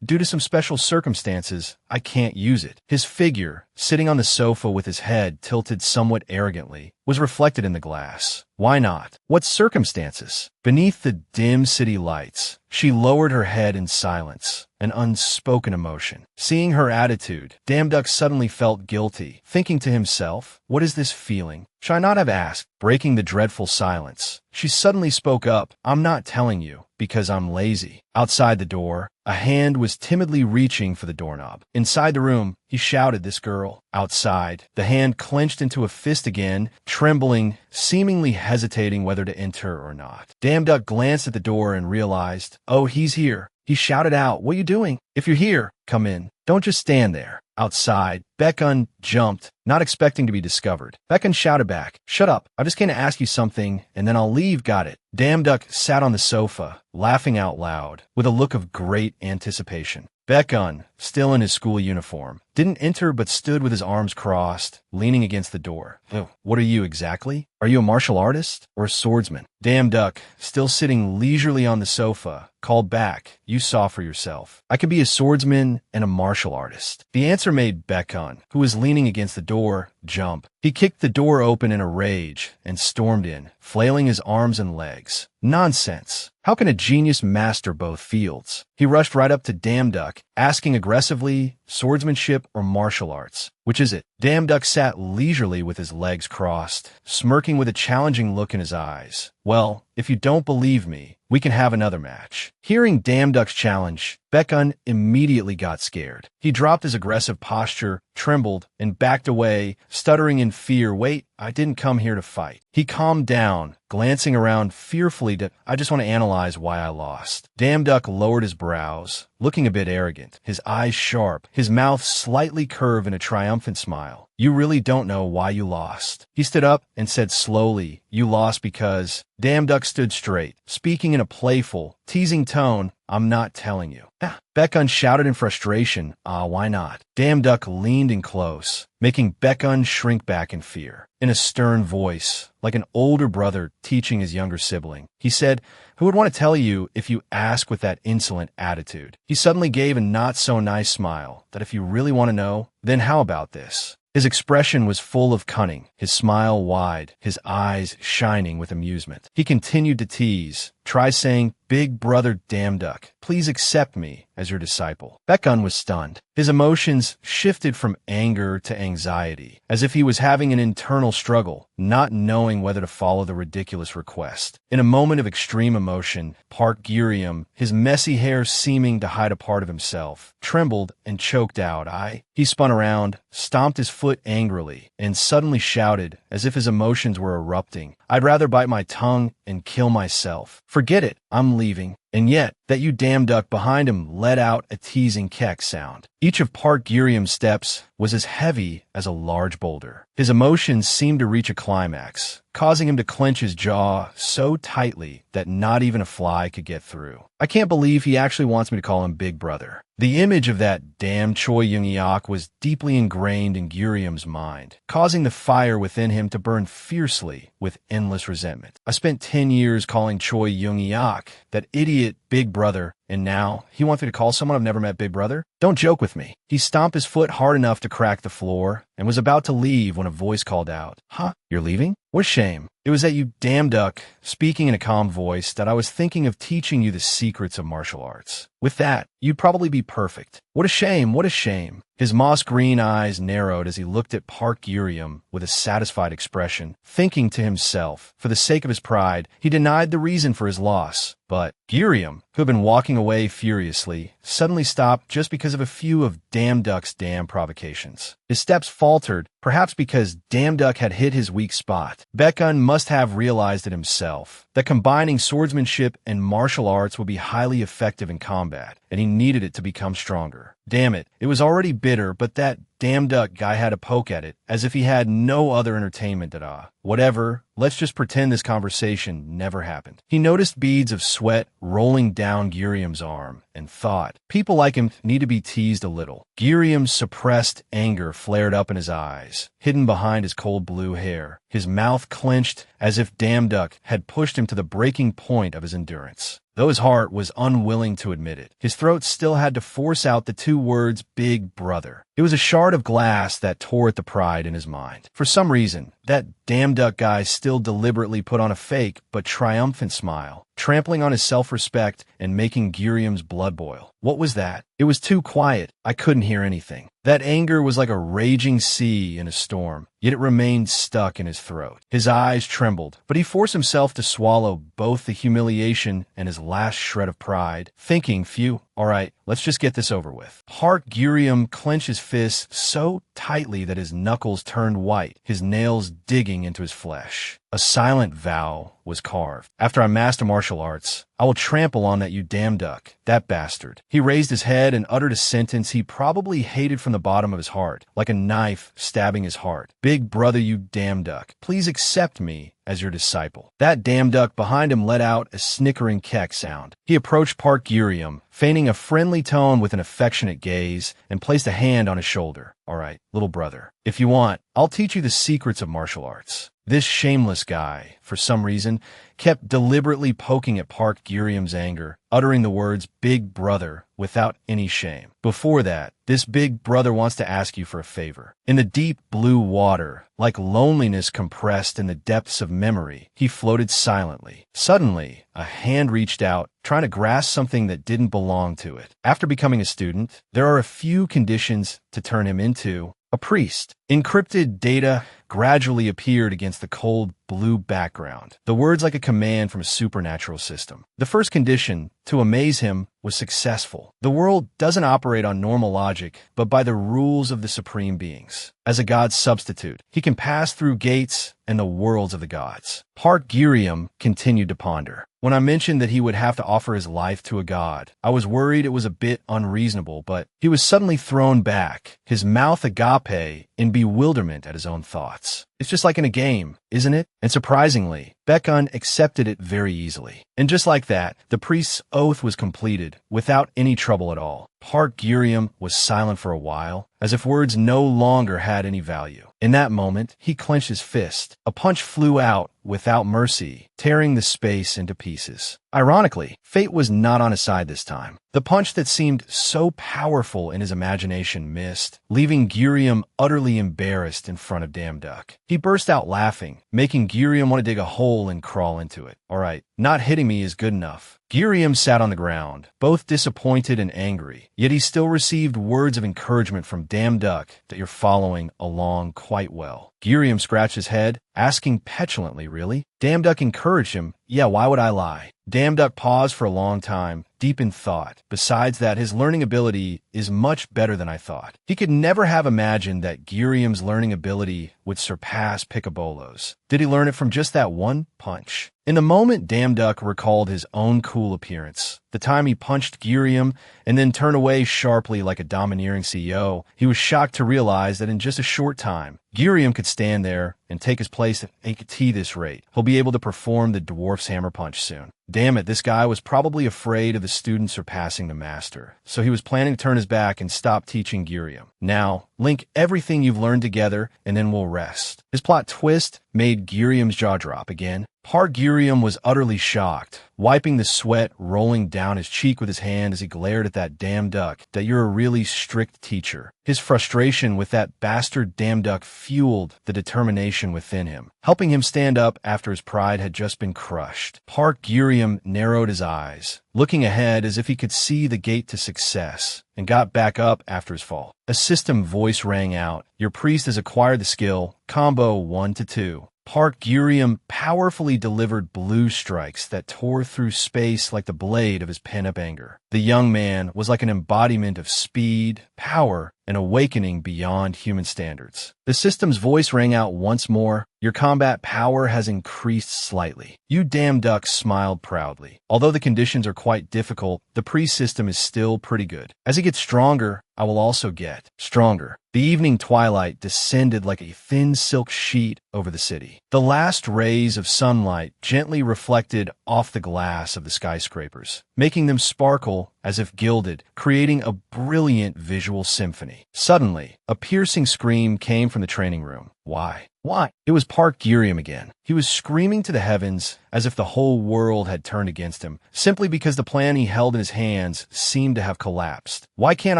Due to some special circumstances, I can't use it." His figure, sitting on the sofa with his head tilted somewhat arrogantly, was reflected in the glass. Why not? What circumstances? Beneath the dim city lights, she lowered her head in silence, an unspoken emotion. Seeing her attitude, Damduck suddenly felt guilty, thinking to himself, what is this feeling? Should I not have asked? Breaking the dreadful silence, she suddenly spoke up, I'm not telling you, because I'm lazy. Outside the door, a hand was timidly reaching for the doorknob. Inside the room, he shouted this girl. Outside, the hand clenched into a fist again, trembling, seemingly hesitating whether to enter or not. Damduck glanced at the door and realized, oh, he's here. He shouted out, what are you doing? If you're here, come in. Don't just stand there. Outside, Baekun jumped, not expecting to be discovered. Baekun shouted back, shut up, I just came to ask you something, and then I'll leave, got it? Damduck sat on the sofa, laughing out loud, with a look of great anticipation. Baekun, still in his school uniform, didn't enter but stood with his arms crossed, leaning against the door. Oh, what are you exactly? Are you a martial artist or a swordsman? Damduck, still sitting leisurely on the sofa, called back, you saw for yourself. I could be a swordsman and a martial artist. The answer made Baekun, who was leaning against the door, jump. He kicked the door open in a rage and stormed in, flailing his arms and legs. Nonsense. How can a genius master both fields? He rushed right up to Damduck, asking aggressively, swordsmanship or martial arts? Which is it? Damduck sat leisurely with his legs crossed, smirking with a challenging look in his eyes. Well, if you don't believe me, we can have another match. Hearing Damduck's challenge, Baekun immediately got scared. He dropped his aggressive posture, trembled, and backed away, stuttering in fear. Wait, I didn't come here to fight. He calmed down, glancing around fearfully I just want to analyze why I lost. Damduck lowered his brows, looking a bit arrogant, his eyes sharp, his mouth slightly curved in a triumphant smile. You really don't know why you lost. He stood up and said slowly, you lost because... Damduck stood straight, speaking in a playful, teasing tone, I'm not telling you. Baekun shouted in frustration, why not? Damduck leaned in close, making Baekun shrink back in fear. In a stern voice, like an older brother teaching his younger sibling, he said, who would want to tell you if you ask with that insolent attitude? He suddenly gave a not-so-nice smile, that if you really want to know, then how about this? His expression was full of cunning, his smile wide, his eyes shining with amusement. He continued to tease, try saying, Big brother Damduck, please accept me as your disciple. Baekun was stunned. His emotions shifted from anger to anxiety, as if he was having an internal struggle, not knowing whether to follow the ridiculous request. In a moment of extreme emotion, Park Gurium, his messy hair seeming to hide a part of himself, trembled and choked out, He spun around, stomped his foot angrily, and suddenly shouted, as if his emotions were erupting, I'd rather bite my tongue and kill myself. Forget it, I'm leaving. And yet, that you Damduck behind him let out a teasing keck sound. Each of Park Gurium's steps was as heavy as a large boulder. His emotions seemed to reach a climax, causing him to clench his jaw so tightly that not even a fly could get through. I can't believe he actually wants me to call him Big Brother. The image of that damn Choi Young-iak was deeply ingrained in Gurium's mind, causing the fire within him to burn fiercely with endless resentment. I spent 10 years calling Choi Young-iak that idiot Big Brother, and now he wants me to call someone I've never met Big Brother? Don't joke with me. He stomped his foot hard enough to crack the floor and was about to leave when a voice called out, Huh? You're leaving? What a shame. It was that you Damduck, speaking in a calm voice, that I was thinking of teaching you the secrets of martial arts. With that, you'd probably be perfect. What a shame, what a shame. His moss-green eyes narrowed as he looked at Park Gurium with a satisfied expression, thinking to himself, for the sake of his pride, he denied the reason for his loss. But Gurium, who had been walking away furiously, suddenly stopped just because of a few of Damduck's damn provocations. His steps faltered, perhaps because Damduck had hit his weak spot. Baekun must have realized it himself, that combining swordsmanship and martial arts would be highly effective in combat, and he needed it to become stronger. Damn it, it was already bitter, but that Damduck guy had a poke at it, as if he had no other entertainment at all. Whatever, let's just pretend this conversation never happened. He noticed beads of sweat rolling down Gurium's arm, and thought, people like him need to be teased a little. Gurium's suppressed anger flared up in his eyes, hidden behind his cold blue hair. His mouth clenched as if Damduck had pushed him to the breaking point of his endurance. Though his heart was unwilling to admit it, his throat still had to force out the two words, Big Brother. It was a shard of glass that tore at the pride in his mind. For some reason, that damn duck guy still deliberately put on a fake but triumphant smile, trampling on his self-respect and making Giriam's blood boil. What was that? It was too quiet. I couldn't hear anything. That anger was like a raging sea in a storm, yet it remained stuck in his throat. His eyes trembled, but he forced himself to swallow both the humiliation and his last shred of pride, thinking, phew, all right, let's just get this over with. Park Giriam clenched his fists so tightly that his knuckles turned white, his nails digging into his flesh. A silent vow was carved. After I master martial arts, I will trample on that you damn duck, that bastard. He raised his head and uttered a sentence he probably hated from the bottom of his heart, like a knife stabbing his heart. Big brother, you damn duck, please accept me as your disciple. That damn duck behind him let out a snickering keck sound. He approached Park Giriam, feigning a friendly tone with an affectionate gaze, and placed a hand on his shoulder. All right, little brother, if you want, I'll teach you the secrets of martial arts. This shameless guy, for some reason, kept deliberately poking at Park Giriam's anger, uttering the words big brother without any shame. Before that, this big brother wants to ask you for a favor. In the deep blue water, like loneliness compressed in the depths of memory, he floated silently. Suddenly, a hand reached out, trying to grasp something that didn't belong to it. After becoming a student, there are a few conditions to turn him into a priest. Encrypted data gradually appeared against the cold blue background, the words like a command from a supernatural system. The first condition, to amaze him, was successful. The world doesn't operate on normal logic, but by the rules of the supreme beings. As a god's substitute, he can pass through gates and the worlds of the gods. Park Giriam continued to ponder. When I mentioned that he would have to offer his life to a god, I was worried it was a bit unreasonable, but he was suddenly thrown back, his mouth agape in bewilderment at his own thoughts. It's just like in a game, isn't it? And surprisingly, Bekun accepted it very easily. And just like that, the priest's oath was completed, without any trouble at all. Park Giriam was silent for a while, as if words no longer had any value. In that moment, he clenched his fist. A punch flew out without mercy, tearing the space into pieces. Ironically, fate was not on his side this time. The punch that seemed so powerful in his imagination missed, leaving Giriam utterly embarrassed in front of Damn Duck. He burst out laughing, making Giriam want to dig a hole and crawl into it. All right, not hitting me is good enough. Giriam sat on the ground, both disappointed and angry, yet he still received words of encouragement from Damn Duck that you're following along quite well. Giriam scratched his head, asking petulantly, really? Damn Duck encouraged him. Yeah, why would I lie? Damn Duck paused for a long time, deep in thought. Besides that, his learning ability is much better than I thought. He could never have imagined that Giriam's learning ability would surpass Picobolo's. Did he learn it from just that one punch? In the moment, Damn Duck recalled his own cool appearance. The time he punched Giriam and then turned away sharply like a domineering CEO, he was shocked to realize that in just a short time, Giriam could stand there and take his place at AKT this rate. He'll be able to perform the dwarf's hammer punch soon. Damn it, this guy was probably afraid of the student surpassing the master, so he was planning to turn his back and stop teaching Giriam. Now, link everything you've learned together, and then we'll rest. His plot twist made Giriam's jaw drop again. Park Giriam was utterly shocked, wiping the sweat rolling down his cheek with his hand as he glared at that Damn Duck that you're a really strict teacher. His frustration with that bastard Damn Duck fueled the determination within him, helping him stand up after his pride had just been crushed. Park Giriam narrowed his eyes, looking ahead as if he could see the gate to success, and got back up after his fall. A system voice rang out. Your priest has acquired the skill, combo 1 to 2. Park Giriam powerfully delivered blue strikes that tore through space like the blade of his pent-up anger. The young man was like an embodiment of speed, power, and awakening beyond human standards. The system's voice rang out once more. Your combat power has increased slightly. You Damn Duck smiled proudly. Although the conditions are quite difficult, the pre-system is still pretty good. As he gets stronger, I will also get stronger. The evening twilight descended like a thin silk sheet over the city. The last rays of sunlight gently reflected off the glass of the skyscrapers, making them sparkle as if gilded, creating a brilliant visual symphony. Suddenly, a piercing scream came from the training room. Why? Why? It was Park Giriam again. He was screaming to the heavens as if the whole world had turned against him, simply because the plan he held in his hands seemed to have collapsed. Why can't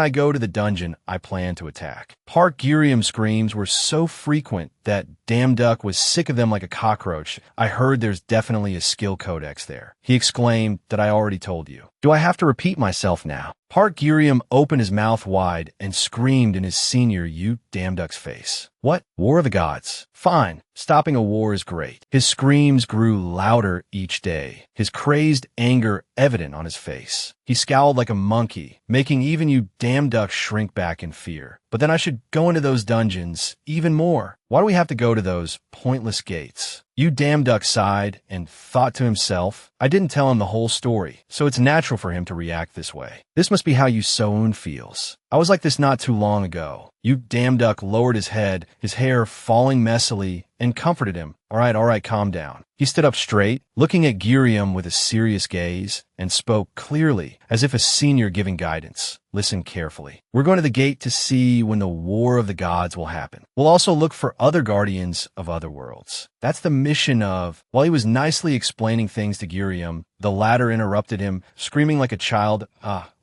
I go to the dungeon I plan to attack? Park Girium's screams were so frequent that Damn Duck was sick of them like a cockroach. I heard there's definitely a skill codex there. He exclaimed that I already told you. Do I have to repeat myself now? Park Girium opened his mouth wide and screamed in his senior You Damn Duck's face. What? War of the Gods. Fine. Stopping a war is great. His screams grew louder each day, his crazed anger evident on his face. He scowled like a monkey, making even You Damn Duck shrink back in fear. But then I should go into those dungeons even more. Why do we have to go to those pointless gates? You Damn Duck sighed and thought to himself, I didn't tell him the whole story, so it's natural for him to react this way. This must be how Yu So-eun feels. I was like this not too long ago. You Damn Duck lowered his head, his hair falling messily, and comforted him. All right, calm down. He stood up straight, looking at Girium with a serious gaze, and spoke clearly, as if a senior giving guidance. Listen carefully. We're going to the gate to see when the War of the Gods will happen. We'll also look for other guardians of other worlds. That's the mission of... While he was nicely explaining things to Girium, the latter interrupted him, screaming like a child,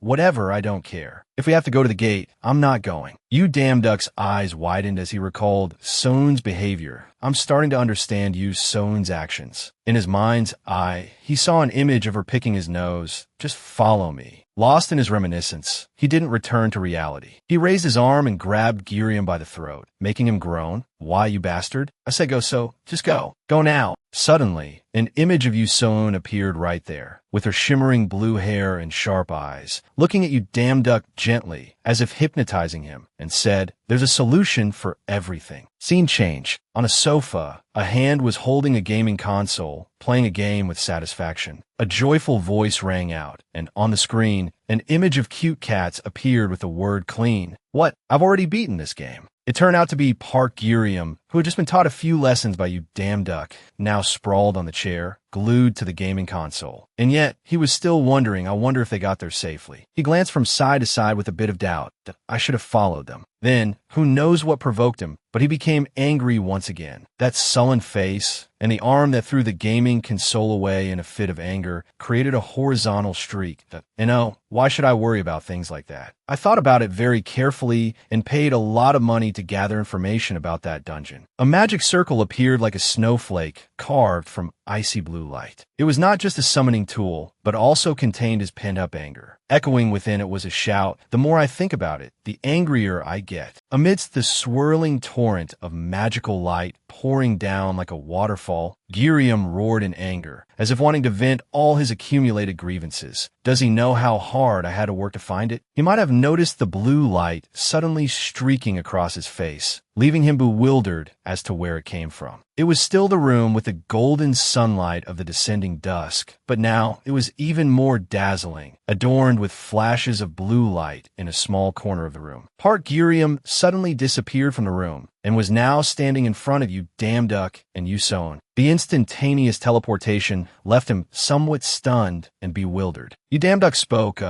whatever, I don't care. If we have to go to the gate, I'm not going. You Damn Duck's eyes widened as he recalled So-eun's behavior. I'm starting to understand Yu So-eun's actions. In his mind's eye, he saw an image of her picking his nose. Just follow me. Lost in his reminiscence, he didn't return to reality. He raised his arm and grabbed Girium by the throat, making him groan. Why, you bastard? I said go, so just go. Go now. Suddenly, an image of Yu So-eun appeared right there, with her shimmering blue hair and sharp eyes, looking at You Damn Duck gently, as if hypnotizing him, and said, there's a solution for everything. Scene change. On a sofa, a hand was holding a gaming console, playing a game with satisfaction. A joyful voice rang out, and on the screen, an image of cute cats appeared with the word clean. What? I've already beaten this game. It turned out to be Park Girium, who had just been taught a few lessons by You Damn Duck, now sprawled on the chair, glued to the gaming console. And yet, he was still wondering, I wonder if they got there safely. He glanced from side to side with a bit of doubt that I should have followed them. Then, who knows what provoked him, but he became angry once again. That sullen face and the arm that threw the gaming console away in a fit of anger created a horizontal streak. Why should I worry about things like that? I thought about it very carefully and paid a lot of money to gather information about that dungeon. A magic circle appeared like a snowflake carved from icy blue light. It was not just a summoning tool, but also contained his pent-up anger. Echoing within it was a shout, the more I think about it, the angrier I get. Amidst the swirling torrent of magical light pouring down like a waterfall, Girium roared in anger, as if wanting to vent all his accumulated grievances. Does he know how hard I had to work to find it? He might have noticed the blue light suddenly streaking across his face, leaving him bewildered as to where it came from. It was still the room with the golden sunlight of the descending dusk, but now it was even more dazzling, adorned with flashes of blue light in a small corner of the room. Park Girium suddenly disappeared from the room and was now standing in front of You Damn Duck and Yu So-eun. The instantaneous teleportation left him somewhat stunned and bewildered. You Damn Duck spoke,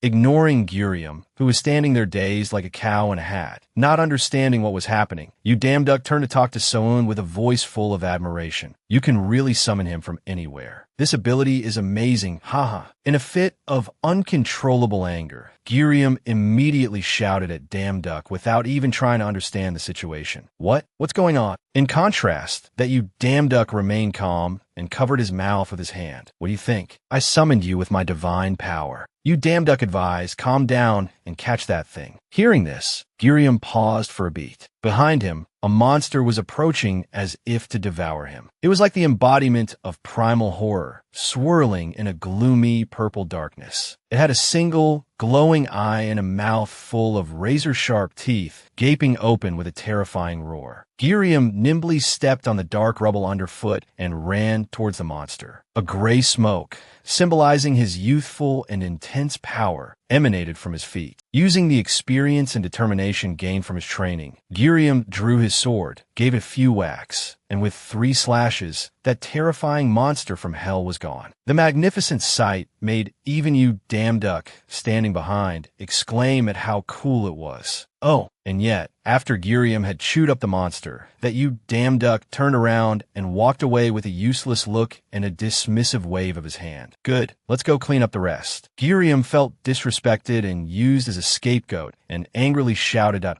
ignoring Girium, who was standing there dazed like a cow in a hat, not understanding what was happening. You Damn Duck turned to talk to So-eun with a voice full of admiration. You can really summon him from anywhere. This ability is amazing, haha. In a fit of uncontrollable anger, Girium immediately shouted at Damn Duck without even trying to understand the situation. What's going on? In contrast, that You Damn Duck remained calm and covered his mouth with his hand. What do you think? I summoned you with my divine power. You Damn Duck advised, calm down and catch that thing. Hearing this, Girium paused for a beat. Behind him, a monster was approaching as if to devour him. It was like the embodiment of primal horror, swirling in a gloomy purple darkness. It had a single, glowing eye and a mouth full of razor-sharp teeth, gaping open with a terrifying roar. Girium nimbly stepped on the dark rubble underfoot and ran towards the monster. A gray smoke, symbolizing his youthful and intense power, emanated from his feet. Using the experience and determination gained from his training, Girium drew his sword, gave a few whacks, and with 3 slashes, that terrifying monster from hell was gone. The magnificent sight made even You Damn Duck, standing behind, exclaim at how cool it was. Oh, and yet, after Giriam had chewed up the monster, that you damn duck turned around and walked away with a useless look and a dismissive wave of his hand. Good, let's go clean up the rest. Giriam felt disrespected and used as a scapegoat and angrily shouted out,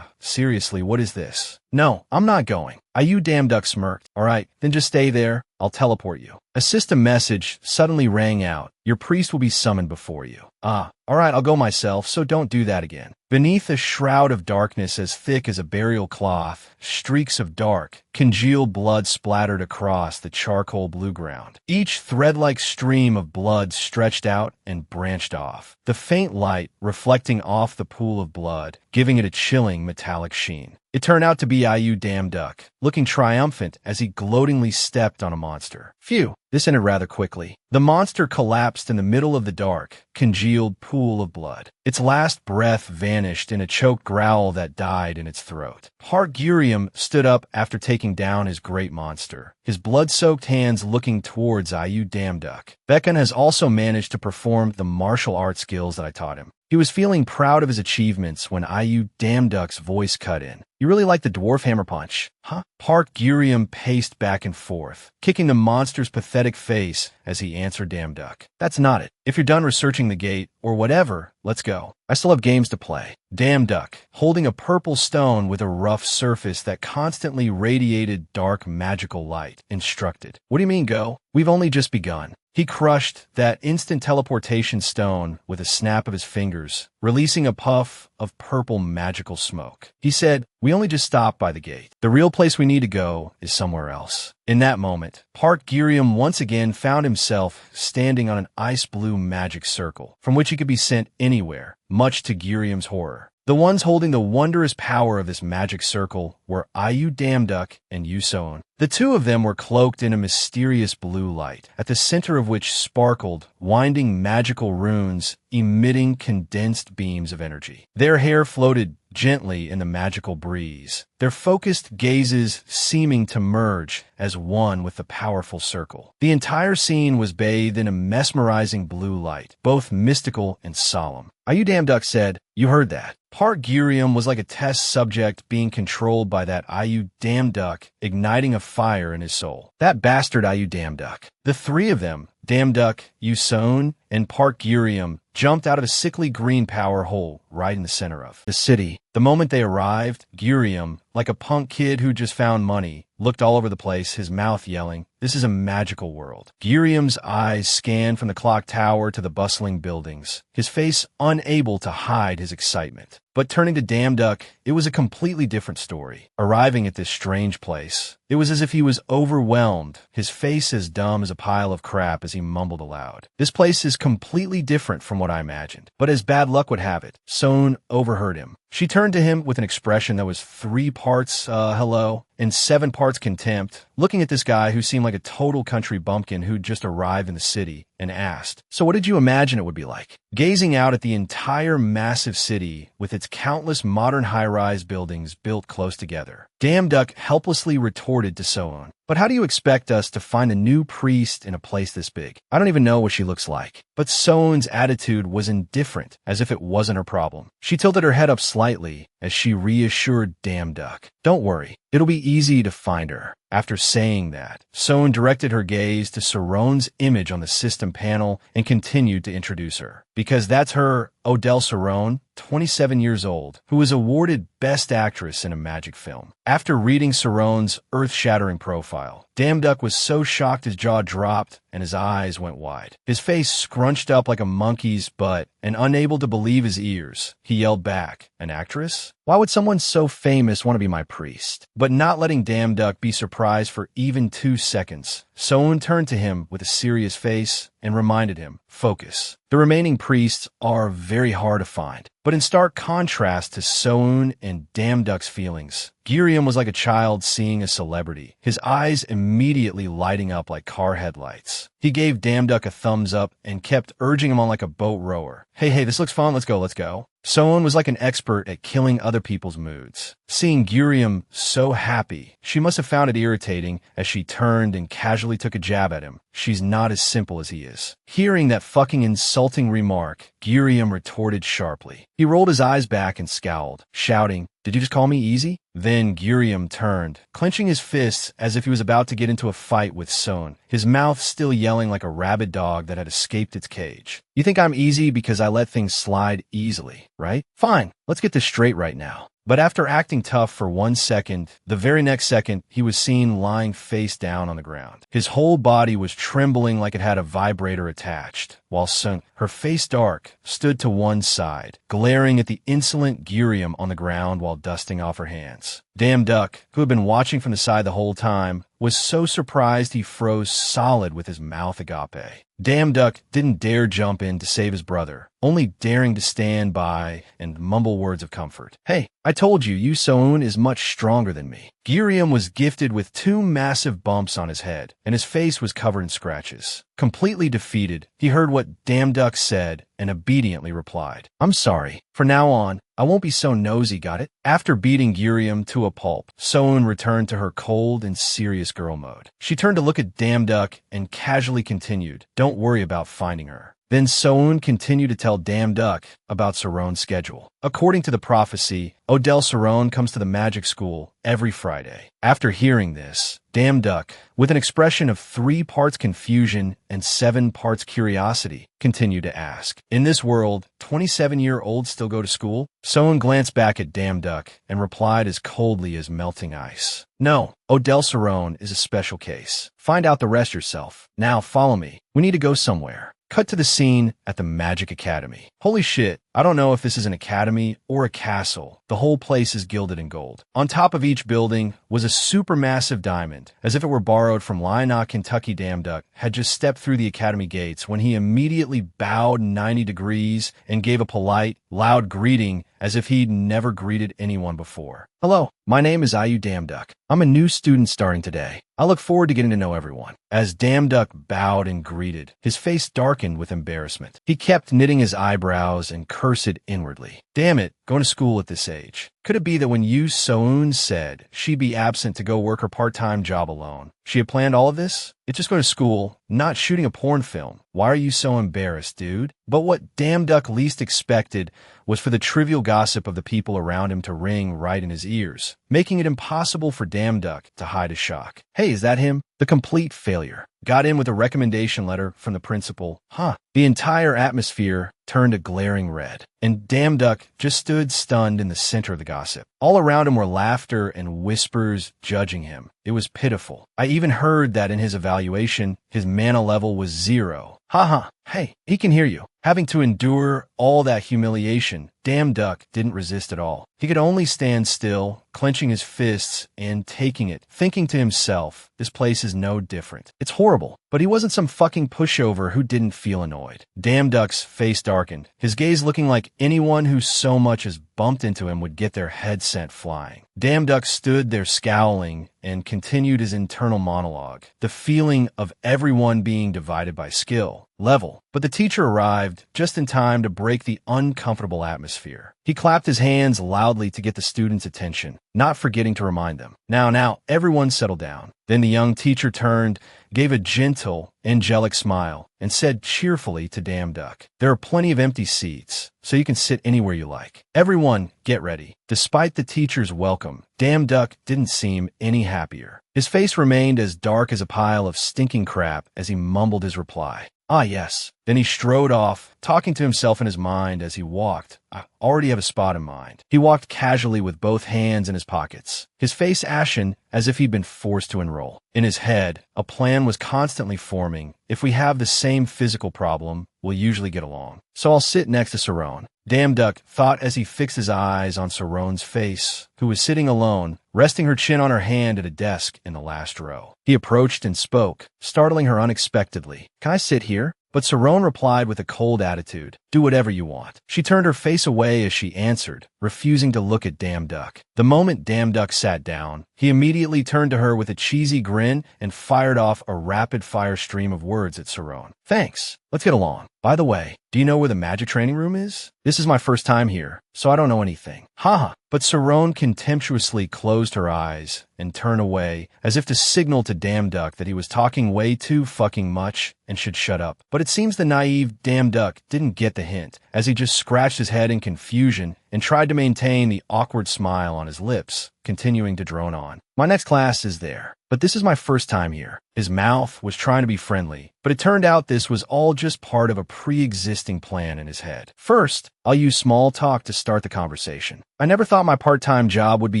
seriously, what is this? No, I'm not going. You damn duck smirked. All right, then just stay there. I'll teleport you. A system message suddenly rang out. Your priest will be summoned before you. All right, I'll go myself, so don't do that again. Beneath a shroud of darkness as thick as a burial cloth, streaks of dark, congealed blood splattered across the charcoal blue ground. Each thread-like stream of blood stretched out and branched off, the faint light reflecting off the pool of blood, giving it a chilling metallic sheen. It turned out to be IU Damn Duck, looking triumphant as he gloatingly stepped on a monster. Phew, this ended rather quickly. The monster collapsed in the middle of the dark, congealed pool of blood. Its last breath vanished in a choked growl that died in its throat. Park Gurium stood up after taking down his great monster, his blood-soaked hands looking towards IU Damn Duck. Bekan has also managed to perform the martial arts skills that I taught him. He was feeling proud of his achievements when IU Damn Duck's voice cut in. You really like the dwarf hammer punch, huh? Park Gurium paced back and forth, kicking the monster's pathetic face as he answered Damn Duck. That's not it. If you're done researching the gate, or whatever, let's go. I still have games to play. Damn Duck, holding a purple stone with a rough surface that constantly radiated dark magical light, instructed. What do you mean, go? We've only just begun. He crushed that instant teleportation stone with a snap of his fingers, releasing a puff of purple magical smoke. He said, we only just stopped by the gate. The real place we need to go is somewhere else. In that moment, Park Girium once again found himself standing on an ice-blue magic circle, from which he could be sent anywhere, much to Girium's horror. The ones holding the wondrous power of this magic circle were IU Damn Duck and Yusoon. The two of them were cloaked in a mysterious blue light, at the center of which sparkled, winding magical runes emitting condensed beams of energy. Their hair floated gently in the magical breeze, their focused gazes seeming to merge as one with the powerful circle. The entire scene was bathed in a mesmerizing blue light, both mystical and solemn. IU Damn Duck said, you heard that. Park Girium was like a test subject being controlled by that IU Damn Duck, igniting a fire in his soul. That bastard IU Damn Duck. The three of them, Damn Duck, Yusoon, and Park Girium, jumped out of a sickly green power hole right in the center of the city. The moment they arrived, Girium, like a punk kid who just found money, looked all over the place, his mouth yelling, this is a magical world. Girium's eyes scanned from the clock tower to the bustling buildings, his face unable to hide his excitement. But turning to Damn Duck, it was a completely different story. Arriving at this strange place, it was as if he was overwhelmed, his face as dumb as a pile of crap as he mumbled aloud. This place is completely different from what I imagined. But as bad luck would have it, Sohn overheard him. She turned to him with an expression that was 3 parts, hello, and 7 parts contempt, looking at this guy who seemed like a total country bumpkin who'd just arrived in the city, and asked, so what did you imagine it would be like? Gazing out at the entire massive city with its countless modern high-rise buildings built close together, Damn Duck helplessly retorted to Sohn, but how do you expect us to find a new priest in a place this big? I don't even know what she looks like. But Sohn's attitude was indifferent, as if it wasn't her problem. She tilted her head up slightly as she reassured Damn Duck. Don't worry, it'll be easy to find her. After saying that, Sohn directed her gaze to Saron's image on the system panel and continued to introduce her. Because that's her, Odell Saron, 27 years old, who was awarded Best Actress in a magic film. After reading Saron's earth-shattering profile, Damn Duck was so shocked his jaw dropped and his eyes went wide. His face scrunched up like a monkey's butt, and unable to believe his ears, he yelled back, an actress? Why would someone so famous want to be my priest? But not letting Damn Duck be surprised for even 2 seconds, Sohn turned to him with a serious face and reminded him, focus. The remaining priests are very hard to find. But in stark contrast to Sohn and Damn Duck's feelings, Girium was like a child seeing a celebrity, his eyes immediately lighting up like car headlights. He gave Damn Duck a thumbs up and kept urging him on like a boat rower. Hey, this looks fun, let's go. Sohn was like an expert at killing other people's moods. Seeing Girium so happy, she must have found it irritating as she turned and casually took a jab at him. she's not as simple as he is. Hearing that fucking insulting remark, Gurium retorted sharply. He rolled his eyes back and scowled, shouting, "Did you just call me easy?" Then Gurium turned, clenching his fists as if he was about to get into a fight with Son, his mouth still yelling like a rabid dog that had escaped its cage. "You think I'm easy because I let things slide easily, right? Fine, let's get this straight right now." But after acting tough for 1 second, the very next second, he was seen lying face down on the ground. His whole body was trembling like it had a vibrator attached, while Sun, her face dark, stood to one side, glaring at the insolent Gurium on the ground while dusting off her hands. Damn Duck, who had been watching from the side the whole time, was so surprised he froze solid with his mouth agape. Damn Duck didn't dare jump in to save his brother, only daring to stand by and mumble words of comfort. "Hey, I told you, Soon is much stronger than me." Gurium was gifted with 2 massive bumps on his head, and his face was covered in scratches. Completely defeated, he heard what Damn Duck said and obediently replied, "I'm sorry. For now on, I won't be so nosy, got it?" After beating Gurium to a pulp, Soon returned to her cold and serious girl mode. She turned to look at Damn Duck and casually continued, "Don't worry about finding her." Then Soun continued to tell Damn Duck about Saron's schedule. According to the prophecy, Odell Saron comes to the magic school every Friday. After hearing this, Damn Duck, with an expression of 3 parts confusion and 7 parts curiosity, continued to ask, "In this world, 27-year-olds still go to school?" Soun glanced back at Damn Duck and replied as coldly as melting ice, "No, Odell Saron is a special case. Find out the rest yourself. Now follow me. We need to go somewhere." Cut to the scene at the Magic Academy. Holy shit, I don't know if this is an academy or a castle. The whole place is gilded in gold. On top of each building was a supermassive diamond, as if it were borrowed from Lionel, Kentucky. Damn Duck had just stepped through the academy gates when he immediately bowed 90 degrees and gave a polite, loud greeting as if he'd never greeted anyone before. "Hello, my name is Damn Duck. I'm a new student starting today. I look forward to getting to know everyone." As Damn Duck bowed and greeted, his face darkened with embarrassment. He kept knitting his eyebrows and cursed inwardly. Damn it, going to school at this age. Could it be that when Soun said she'd be absent to go work her part-time job alone, she had planned all of this? It's just going to school, not shooting a porn film. Why are you so embarrassed, dude? But what Damn Duck least expected was for the trivial gossip of the people around him to ring right in his ears, making it impossible for Damn Duck to hide his shock. "Hey, is that him? The complete failure. Got in with a recommendation letter from the principal." Huh. The entire atmosphere turned a glaring red, and Damn Duck just stood stunned in the center of the gossip. All around him were laughter and whispers judging him. It was pitiful. I even heard that in his evaluation, his mana level was 0. Haha, hey, he can hear you. Having to endure all that humiliation, Damn Duck didn't resist at all. He could only stand still, clenching his fists and taking it, thinking to himself, this place is no different. It's horrible. But he wasn't some fucking pushover who didn't feel annoyed. Damn Duck's face darkened, his gaze looking like anyone who so much as bumped into him would get their head sent flying. Damn Duck stood there scowling and continued his internal monologue, the feeling of everyone being divided by skill, level. But the teacher arrived just in time to break the uncomfortable atmosphere. He clapped his hands loudly to get the students' attention, not forgetting to remind them, Now, everyone settle down." Then the young teacher turned, gave a gentle, angelic smile, and said cheerfully to Damn Duck, "There are plenty of empty seats, so you can sit anywhere you like. Everyone, get ready." Despite the teacher's welcome, Damn Duck didn't seem any happier. His face remained as dark as a pile of stinking crap as he mumbled his reply. "Ah, yes." Then he strode off, talking to himself in his mind as he walked. "I already have a spot in mind." He walked casually with both hands in his pockets, his face ashen as if he'd been forced to enroll. In his head, a plan was constantly forming. If we have the same physical problem, we'll usually get along. So I'll sit next to Saron. Damn Duck thought as he fixed his eyes on Saron's face, who was sitting alone, resting her chin on her hand at a desk in the last row. He approached and spoke, startling her unexpectedly. "Can I sit here?" But Saron replied with a cold attitude. Do whatever you want. She turned her face away as she answered, refusing to look at Damn Duck. The moment Damn Duck sat down, he immediately turned to her with a cheesy grin and fired off a rapid-fire stream of words at Saron. Thanks. Let's get along. By the way, do you know where the magic training room is? This is my first time here, so I don't know anything. Haha. But Saron contemptuously closed her eyes and turned away, as if to signal to Damn Duck that he was talking way too fucking much and should shut up. But it seems the naive Damn Duck didn't get the hint, as he just scratched his head in confusion and tried to maintain the awkward smile on his lips, continuing to drone on. My next class is there, but this is my first time here. His mouth was trying to be friendly, but it turned out this was all just part of a pre-existing plan in his head. First, I'll use small talk to start the conversation. I never thought my part-time job would be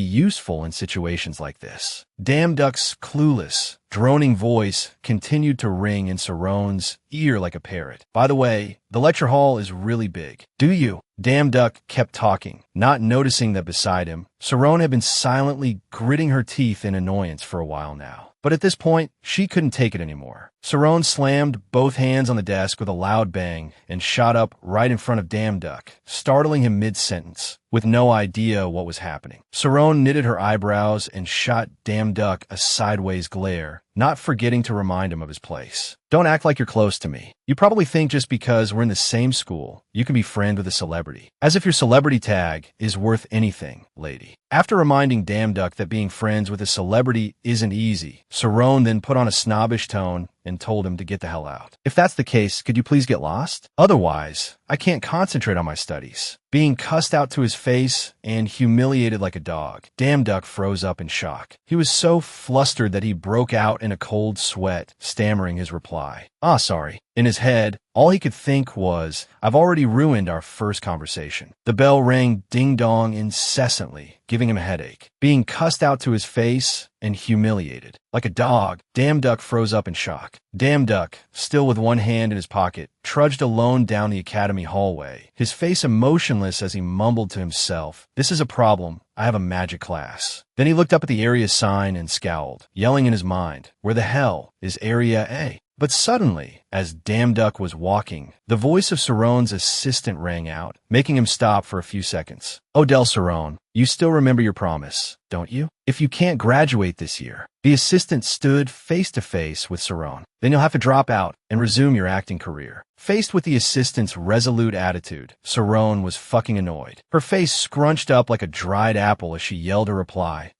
useful in situations like this. Damn Duck's clueless, droning voice continued to ring in Saron's ear like a parrot. By the way, the lecture hall is really big. Do you? Damn Duck kept talking, not noticing that beside him, Saron had been silently gritting her teeth in annoyance for a while now. But at this point, she couldn't take it anymore. Saron slammed both hands on the desk with a loud bang and shot up right in front of Damn Duck, startling him mid-sentence, with no idea what was happening. Saron knitted her eyebrows and shot Damn Duck a sideways glare, not forgetting to remind him of his place. Don't act like you're close to me. You probably think just because we're in the same school, you can be friends with a celebrity. As if your celebrity tag is worth anything, lady. After reminding Damn Duck that being friends with a celebrity isn't easy, Saron then put on a snobbish tone and told him to get the hell out. If that's the case, could you please get lost? Otherwise, I can't concentrate on my studies. Being cussed out to his face and humiliated like a dog, Damn Duck froze up in shock. He was so flustered that he broke out in a cold sweat, stammering his reply. Sorry. In his head, all he could think was, I've already ruined our first conversation. The bell rang ding-dong incessantly, giving him a headache. Being cussed out to his face and humiliated. Like a dog, Damn Duck froze up in shock. Damn Duck, still with one hand in his pocket, trudged alone down the academy hallway, his face emotionless as he mumbled to himself, "This is a problem. I have a magic class." Then he looked up at the area sign and scowled, yelling in his mind, "Where the hell is Area A?" But suddenly, as Damn Duck was walking, the voice of Saron's assistant rang out, making him stop for a few seconds. "Odell Saron, you still remember your promise, don't you? If you can't graduate this year." The assistant stood face to face with Saron. "Then you'll have to drop out and resume your acting career." Faced with the assistant's resolute attitude, Saron was fucking annoyed. Her face scrunched up like a dried apple as she yelled a reply.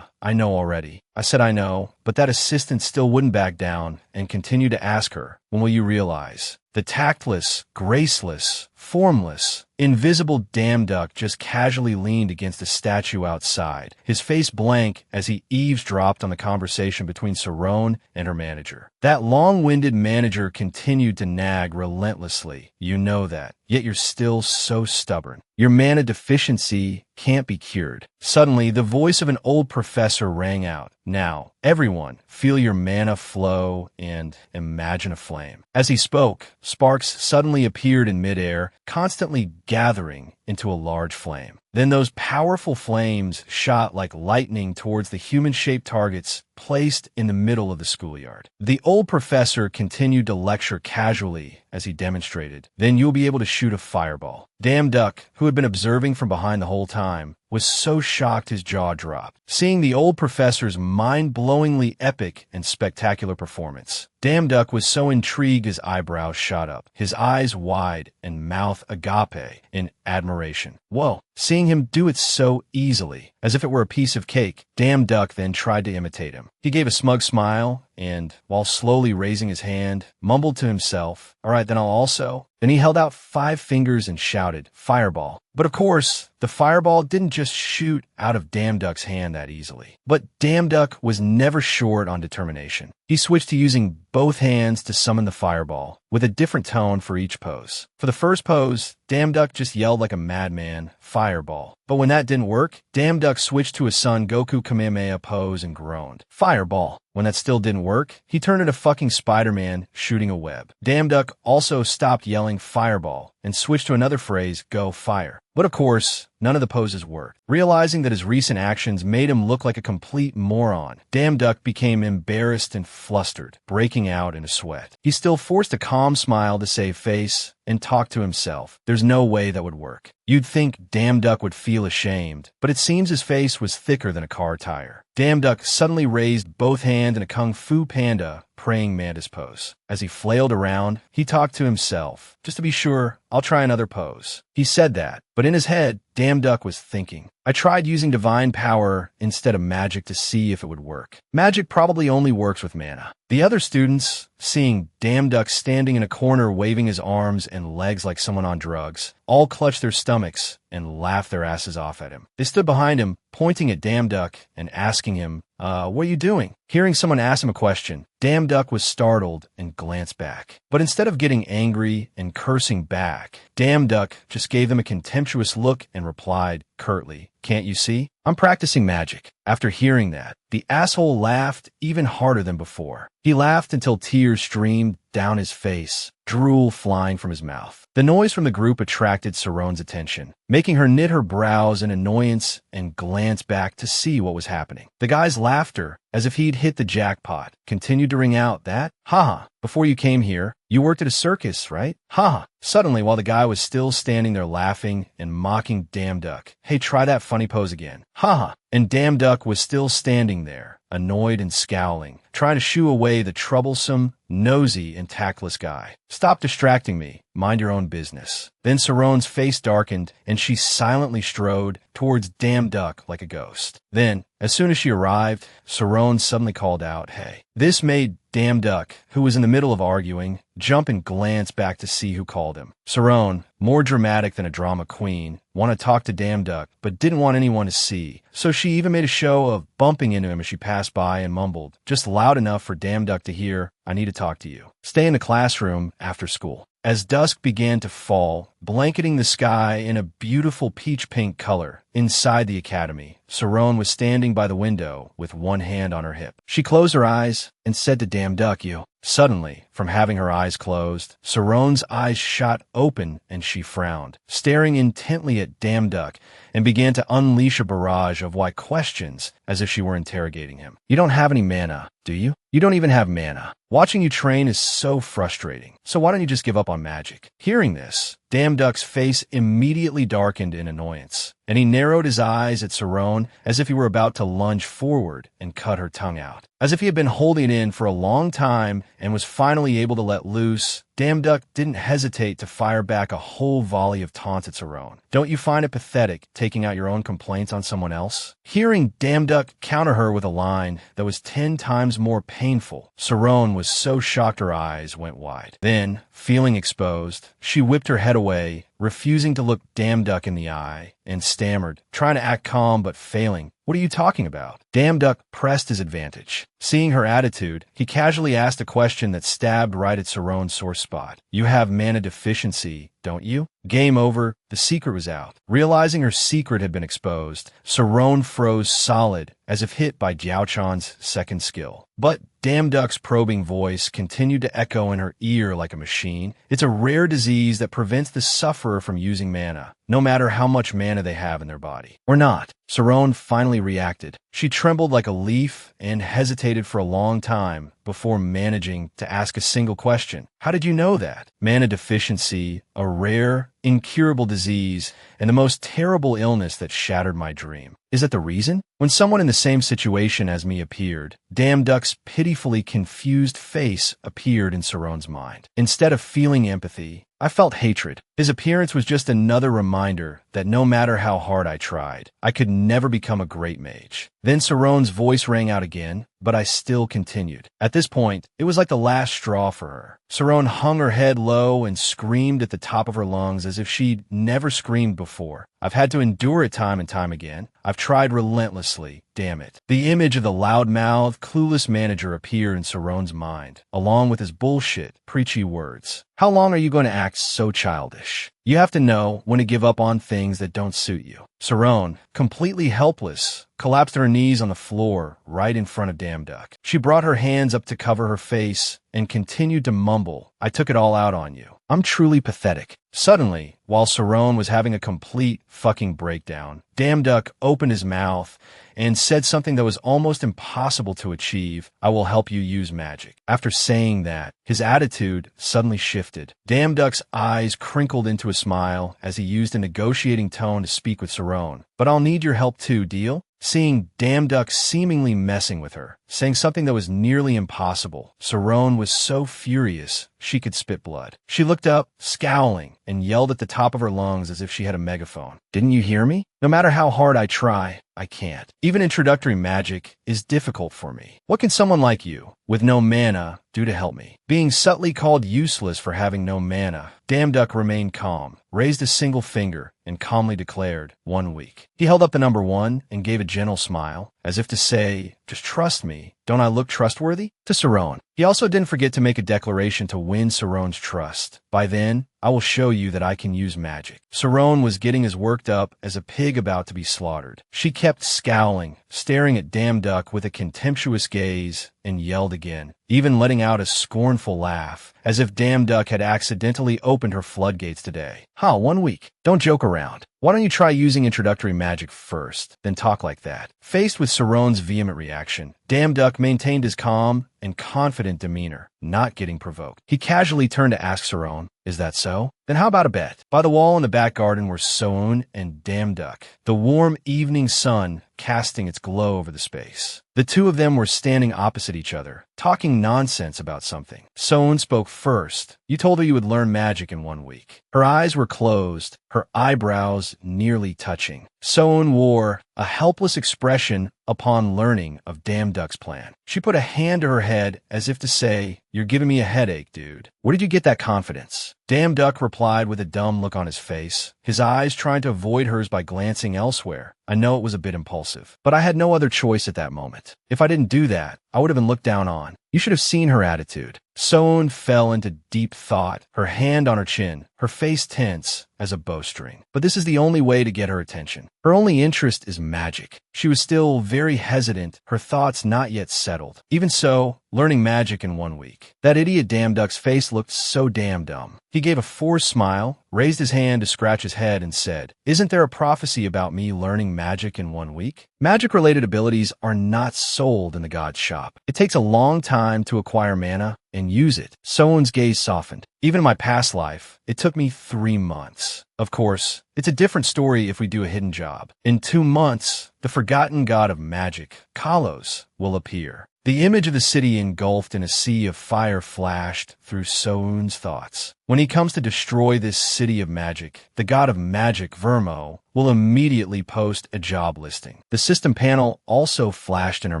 I know already. I said I know, but that assistant still wouldn't back down and continued to ask her, "When will you realize?" The tactless, graceless, formless, invisible Damn Duck just casually leaned against a statue outside, his face blank as he eavesdropped on the conversation between Saron and her manager. That long-winded manager continued to nag relentlessly. "You know that, yet you're still so stubborn. Your mana deficiency can't be cured." Suddenly, the voice of an old professor rang out. "Now, everyone, feel your mana flow and imagine a flame." As he spoke, sparks suddenly appeared in midair, constantly gathering into a large flame. Then those powerful flames shot like lightning towards the human-shaped targets placed in the middle of the schoolyard. The old professor continued to lecture casually as he demonstrated. "Then you'll be able to shoot a fireball." Damn Duck, who had been observing from behind the whole time, was so shocked his jaw dropped, seeing the old professor's mind-blowingly epic and spectacular performance. Damn Duck was so intrigued his eyebrows shot up, his eyes wide and mouth agape in admiration. Whoa! Seeing him do it so easily, as if it were a piece of cake, Damn Duck then tried to imitate him. He gave a smug smile and, while slowly raising his hand, mumbled to himself, "All right, then I'll also..." Then he held out 5 fingers and shouted, "Fireball." But of course, the fireball didn't just shoot out of Damn Duck's hand that easily. But Damn Duck was never short on determination. He switched to using both hands to summon the fireball, with a different tone for each pose. For the first pose, Damn Duck just yelled like a madman, "Fireball." But when that didn't work, Damn Duck switched to a Son Goku Kamehameha pose and groaned, "Fireball." When that still didn't work, he turned into fucking Spider-Man shooting a web. Damn Duck also stopped yelling "Fireball" and switched to another phrase, "Go fire." But of course, none of the poses worked. Realizing that his recent actions made him look like a complete moron, Damn Duck became embarrassed and flustered, breaking out in a sweat. He still forced a calm smile to save face and talk to himself. There's no way that would work. You'd think Damn Duck would feel ashamed, but it seems his face was thicker than a car tire. Damn Duck suddenly raised both hands in a Kung Fu Panda praying mantis pose. As he flailed around, he talked to himself. Just to be sure, I'll try another pose. He said that, but in his head, Damn Duck was thinking. I tried using divine power instead of magic to see if it would work. Magic probably only works with mana. The other students, seeing Damn Duck standing in a corner waving his arms and legs like someone on drugs, all clutched their stomachs and laughed their asses off at him. They stood behind him, pointing at Damn Duck and asking him, what are you doing? Hearing someone ask him a question, Damn Duck was startled and glanced back. But instead of getting angry and cursing back, Damn Duck just gave them a contemptuous look and replied curtly, "Can't you see? I'm practicing magic." After hearing that, the asshole laughed even harder than before. He laughed until tears streamed down his face, drool flying from his mouth. The noise from the group attracted Saron's attention, making her knit her brows in annoyance and glance back to see what was happening. The guy's laughter, as if he'd hit the jackpot, continued to ring out that, "Haha, before you came here, you worked at a circus, right? Haha." Suddenly, while the guy was still standing there laughing and mocking Damn Duck, "Hey, try that funny pose again. Haha." And Damn Duck was still standing there, annoyed and scowling, trying to shoo away the troublesome, nosy, and tactless guy. "Stop distracting me. Mind your own business." Then Saron's face darkened, and she silently strode towards Damn Duck like a ghost. Then, as soon as she arrived, Saron suddenly called out, "Hey." This made Damn Duck, who was in the middle of arguing, jump and glance back to see who called him. Saron, more dramatic than a drama queen, wanted to talk to Damn Duck, but didn't want anyone to see, so she even made a show of bumping into him as she passed by and mumbled, just loud enough for Damn Duck to hear, "I need to talk to you. Stay in the classroom after school." As dusk began to fall, blanketing the sky in a beautiful peach-pink color, inside the academy, Saron was standing by the window with one hand on her hip. She closed her eyes and said to Damn Duck, "You." Suddenly, from having her eyes closed, Saron's eyes shot open and she frowned, staring intently at Damn Duck, and began to unleash a barrage of why questions as if she were interrogating him. "You don't have any mana, do you? You don't even have mana. Watching you train is so frustrating. So why don't you just give up on magic?" Hearing this, Damn Duck's face immediately darkened in annoyance, and he narrowed his eyes at Saron as if he were about to lunge forward and cut her tongue out. As if he had been holding it in for a long time and was finally able to let loose, Damn Duck didn't hesitate to fire back a whole volley of taunts at Saron. "Don't you find it pathetic taking out your own complaints on someone else?" Hearing Damn Duck counter her with a line that was 10 times more painful, Saron was so shocked her eyes went wide. Then, feeling exposed, she whipped her head away, refusing to look Damn Duck in the eye, and stammered, trying to act calm but failing. "What are you talking about?" Damn Duck pressed his advantage. Seeing her attitude, he casually asked a question that stabbed right at Saron's sore spot. "You have mana deficiency, don't you?" Game over. The secret was out. Realizing her secret had been exposed, Saron froze solid, as if hit by Jiao Chan's second skill. But Damn Duck's probing voice continued to echo in her ear like a machine. "It's a rare disease that prevents the sufferer from using mana, no matter how much mana they have in their body." Or not. Saron finally reacted. She trembled like a leaf and hesitated for a long time before managing to ask a single question. "How did you know that?" "Mana deficiency, a rare, incurable disease, and the most terrible illness that shattered my dream. Is that the reason?" When someone in the same situation as me appeared, Damn Duck's pitifully confused face appeared in Saron's mind. Instead of feeling empathy, I felt hatred. His appearance was just another reminder that no matter how hard I tried, I could never become a great mage. Then Saron's voice rang out again, but I still continued. At this point, it was like the last straw for her. Saron hung her head low and screamed at the top of her lungs as if she'd never screamed before. I've had to endure it time and time again. I've tried relentlessly. Damn it. The image of the loud-mouthed, clueless manager appeared in Saron's mind, along with his bullshit, preachy words. "How long are you going to act so childish? You have to know when to give up on things that don't suit you." Saron, completely helpless, collapsed to her knees on the floor right in front of Damn Duck. She brought her hands up to cover her face and continued to mumble, "I took it all out on you. I'm truly pathetic." Suddenly, while Saron was having a complete fucking breakdown, Damn Duck opened his mouth and said something that was almost impossible to achieve. I will help you use magic. After saying that, his attitude suddenly shifted. Damn Duck's eyes crinkled into a smile as he used a negotiating tone to speak with Saron. But I'll need your help too, deal? Seeing Damn Duck seemingly messing with her, saying something that was nearly impossible, Saron was so furious she could spit blood. She looked up, scowling, and yelled at the top of her lungs as if she had a megaphone. Didn't you hear me? No matter how hard I try, I can't. Even introductory magic is difficult for me. What can someone like you, with no mana, do to help me? Being subtly called useless for having no mana, Damn Duck remained calm, raised a single finger, and calmly declared, 1 week. He held up the number 1 and gave a gentle smile, as if to say, just trust me. Don't I look trustworthy? To Saron. He also didn't forget to make a declaration to win Saron's trust. By then, I will show you that I can use magic. Saron was getting as worked up as a pig about to be slaughtered. She kept scowling, staring at Damn Duck with a contemptuous gaze, and yelled again, even letting out a scornful laugh, as if Damn Duck had accidentally opened her floodgates today. 1 week. Don't joke around. Why don't you try using introductory magic first, then talk like that? Faced with Saron's vehement reaction, Damn Duck maintained his calm and confident demeanor, not getting provoked. He casually turned to ask Saron, is that so? Then how about a bet? By the wall in the back garden were Soun and Damn Duck, the warm evening sun casting its glow over the space. The two of them were standing opposite each other, talking nonsense about something. Soun spoke first. You told her you would learn magic in 1 week. Her eyes were closed, her eyebrows nearly touching. Soun wore a helpless expression upon learning of Damn Duck's plan. She put a hand to her head as if to say, you're giving me a headache, dude. Where did you get that confidence? Damn Duck replied with a dumb look on his face, his eyes trying to avoid hers by glancing elsewhere. I know it was a bit impulsive, but I had no other choice at that moment. If I didn't do that, I would have been looked down on. You should have seen her attitude. Soun fell into deep thought, her hand on her chin, her face tense as a bowstring. But this is the only way to get her attention. Her only interest is magic. She was still very hesitant, her thoughts not yet settled. Even so, learning magic in 1 week. That idiot Damn Duck's face looked so damn dumb. He gave a forced smile, raised his hand to scratch his head, and said, isn't there a prophecy about me learning magic in 1 week? Magic-related abilities are not sold in the god's shop. It takes a long time to acquire mana and use it. Soun's gaze softened. Even in my past life, it took me 3 months. Of course, it's a different story if we do a hidden job. In 2 months, the forgotten god of magic, Kalos, will appear. The image of the city engulfed in a sea of fire flashed through Soun's thoughts. When he comes to destroy this city of magic, the god of magic, Vermo, will immediately post a job listing. The system panel also flashed in her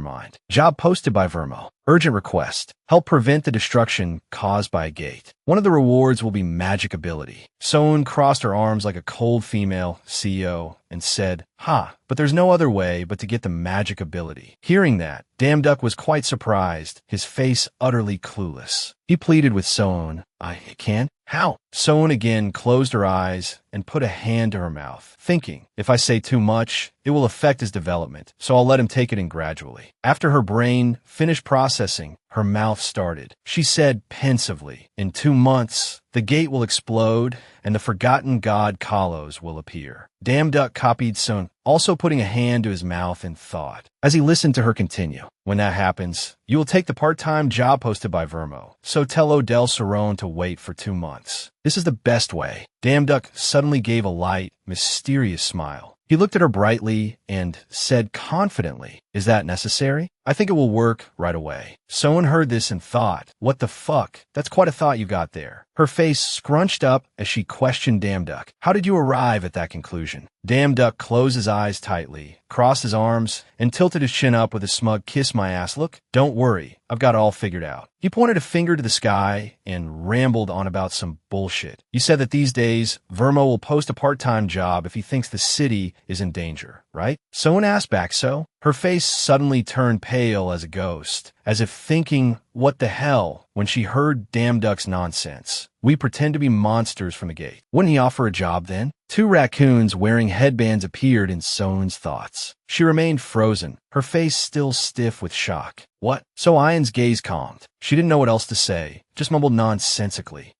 mind. Job posted by Vermo. Urgent request. Help prevent the destruction caused by a gate. One of the rewards will be magic ability. Soun crossed her arms like a cold female CEO and said, but there's no other way but to get the magic ability. Hearing that, Damn Duck was quite surprised, his face utterly clueless. He pleaded with Soun, I can't. How? Soun again closed her eyes and put a hand to her mouth, thinking, if I say too much, it will affect his development, so I'll let him take it in gradually. After her brain finished processing, her mouth started. She said pensively, in 2 months, the gate will explode and the forgotten god Kalos will appear. Damn Duck copied Soun, also putting a hand to his mouth in thought. As he listened to her continue, when that happens, you will take the part-time job posted by Vermo, so tell Odell Saron to wait for 2 months. This is the best way. Damn Duck suddenly gave a light, mysterious smile. He looked at her brightly and said confidently, is that necessary? I think it will work right away. Soun heard this and thought, what the fuck? That's quite a thought you got there. Her face scrunched up as she questioned Damn Duck. How did you arrive at that conclusion? Damn Duck closed his eyes tightly, crossed his arms, and tilted his chin up with a smug kiss my ass look. Don't worry, I've got it all figured out. He pointed a finger to the sky and rambled on about some bullshit. You said that these days, Vermo will post a part-time job if he thinks the city is in danger, right? Soun asked back so. Her face suddenly turned pale as a ghost, as if thinking, what the hell, when she heard Damn Duck's nonsense. We pretend to be monsters from the gate. Wouldn't he offer a job then? 2 raccoons wearing headbands appeared in Soun's thoughts. She remained frozen, her face still stiff with shock. What? So Ayan's gaze calmed. She didn't know what else to say, just mumbled nonsensically.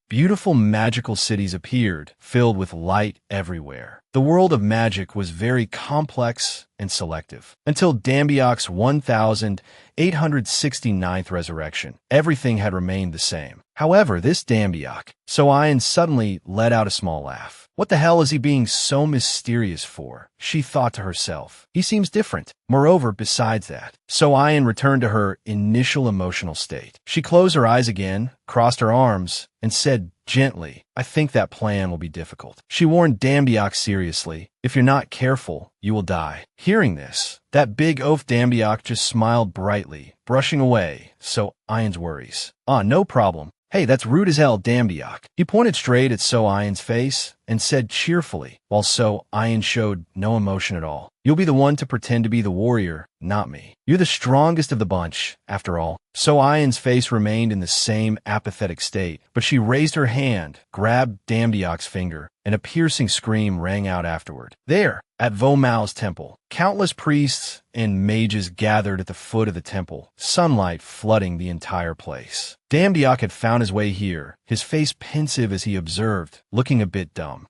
Beautiful magical cities appeared, filled with light everywhere. The world of magic was very complex and selective. Until Dambiak's 1869th resurrection, everything had remained the same. However, this Dambiak, so Ayan suddenly let out a small laugh. What the hell is he being so mysterious for? She thought to herself. He seems different. Moreover, besides that, so Ayan returned to her initial emotional state. She closed her eyes again, crossed her arms, and said gently, I think that plan will be difficult. She warned Dambiak seriously, if you're not careful, you will die. Hearing this, that big oaf Dambiak just smiled brightly, brushing away so Ayan's worries. No problem. Hey, that's rude as hell, Dambiak. He pointed straight at So Ayan's face and said cheerfully, while So Ayan showed no emotion at all. You'll be the one to pretend to be the warrior, not me. You're the strongest of the bunch, after all. So Ayan's face remained in the same apathetic state, but she raised her hand, grabbed Dambiak's finger, and a piercing scream rang out afterward. There, at Vo Mao's temple, countless priests and mages gathered at the foot of the temple, sunlight flooding the entire place. Dambiak had found his way here, his face pensive as he observed, looking a bit dumb.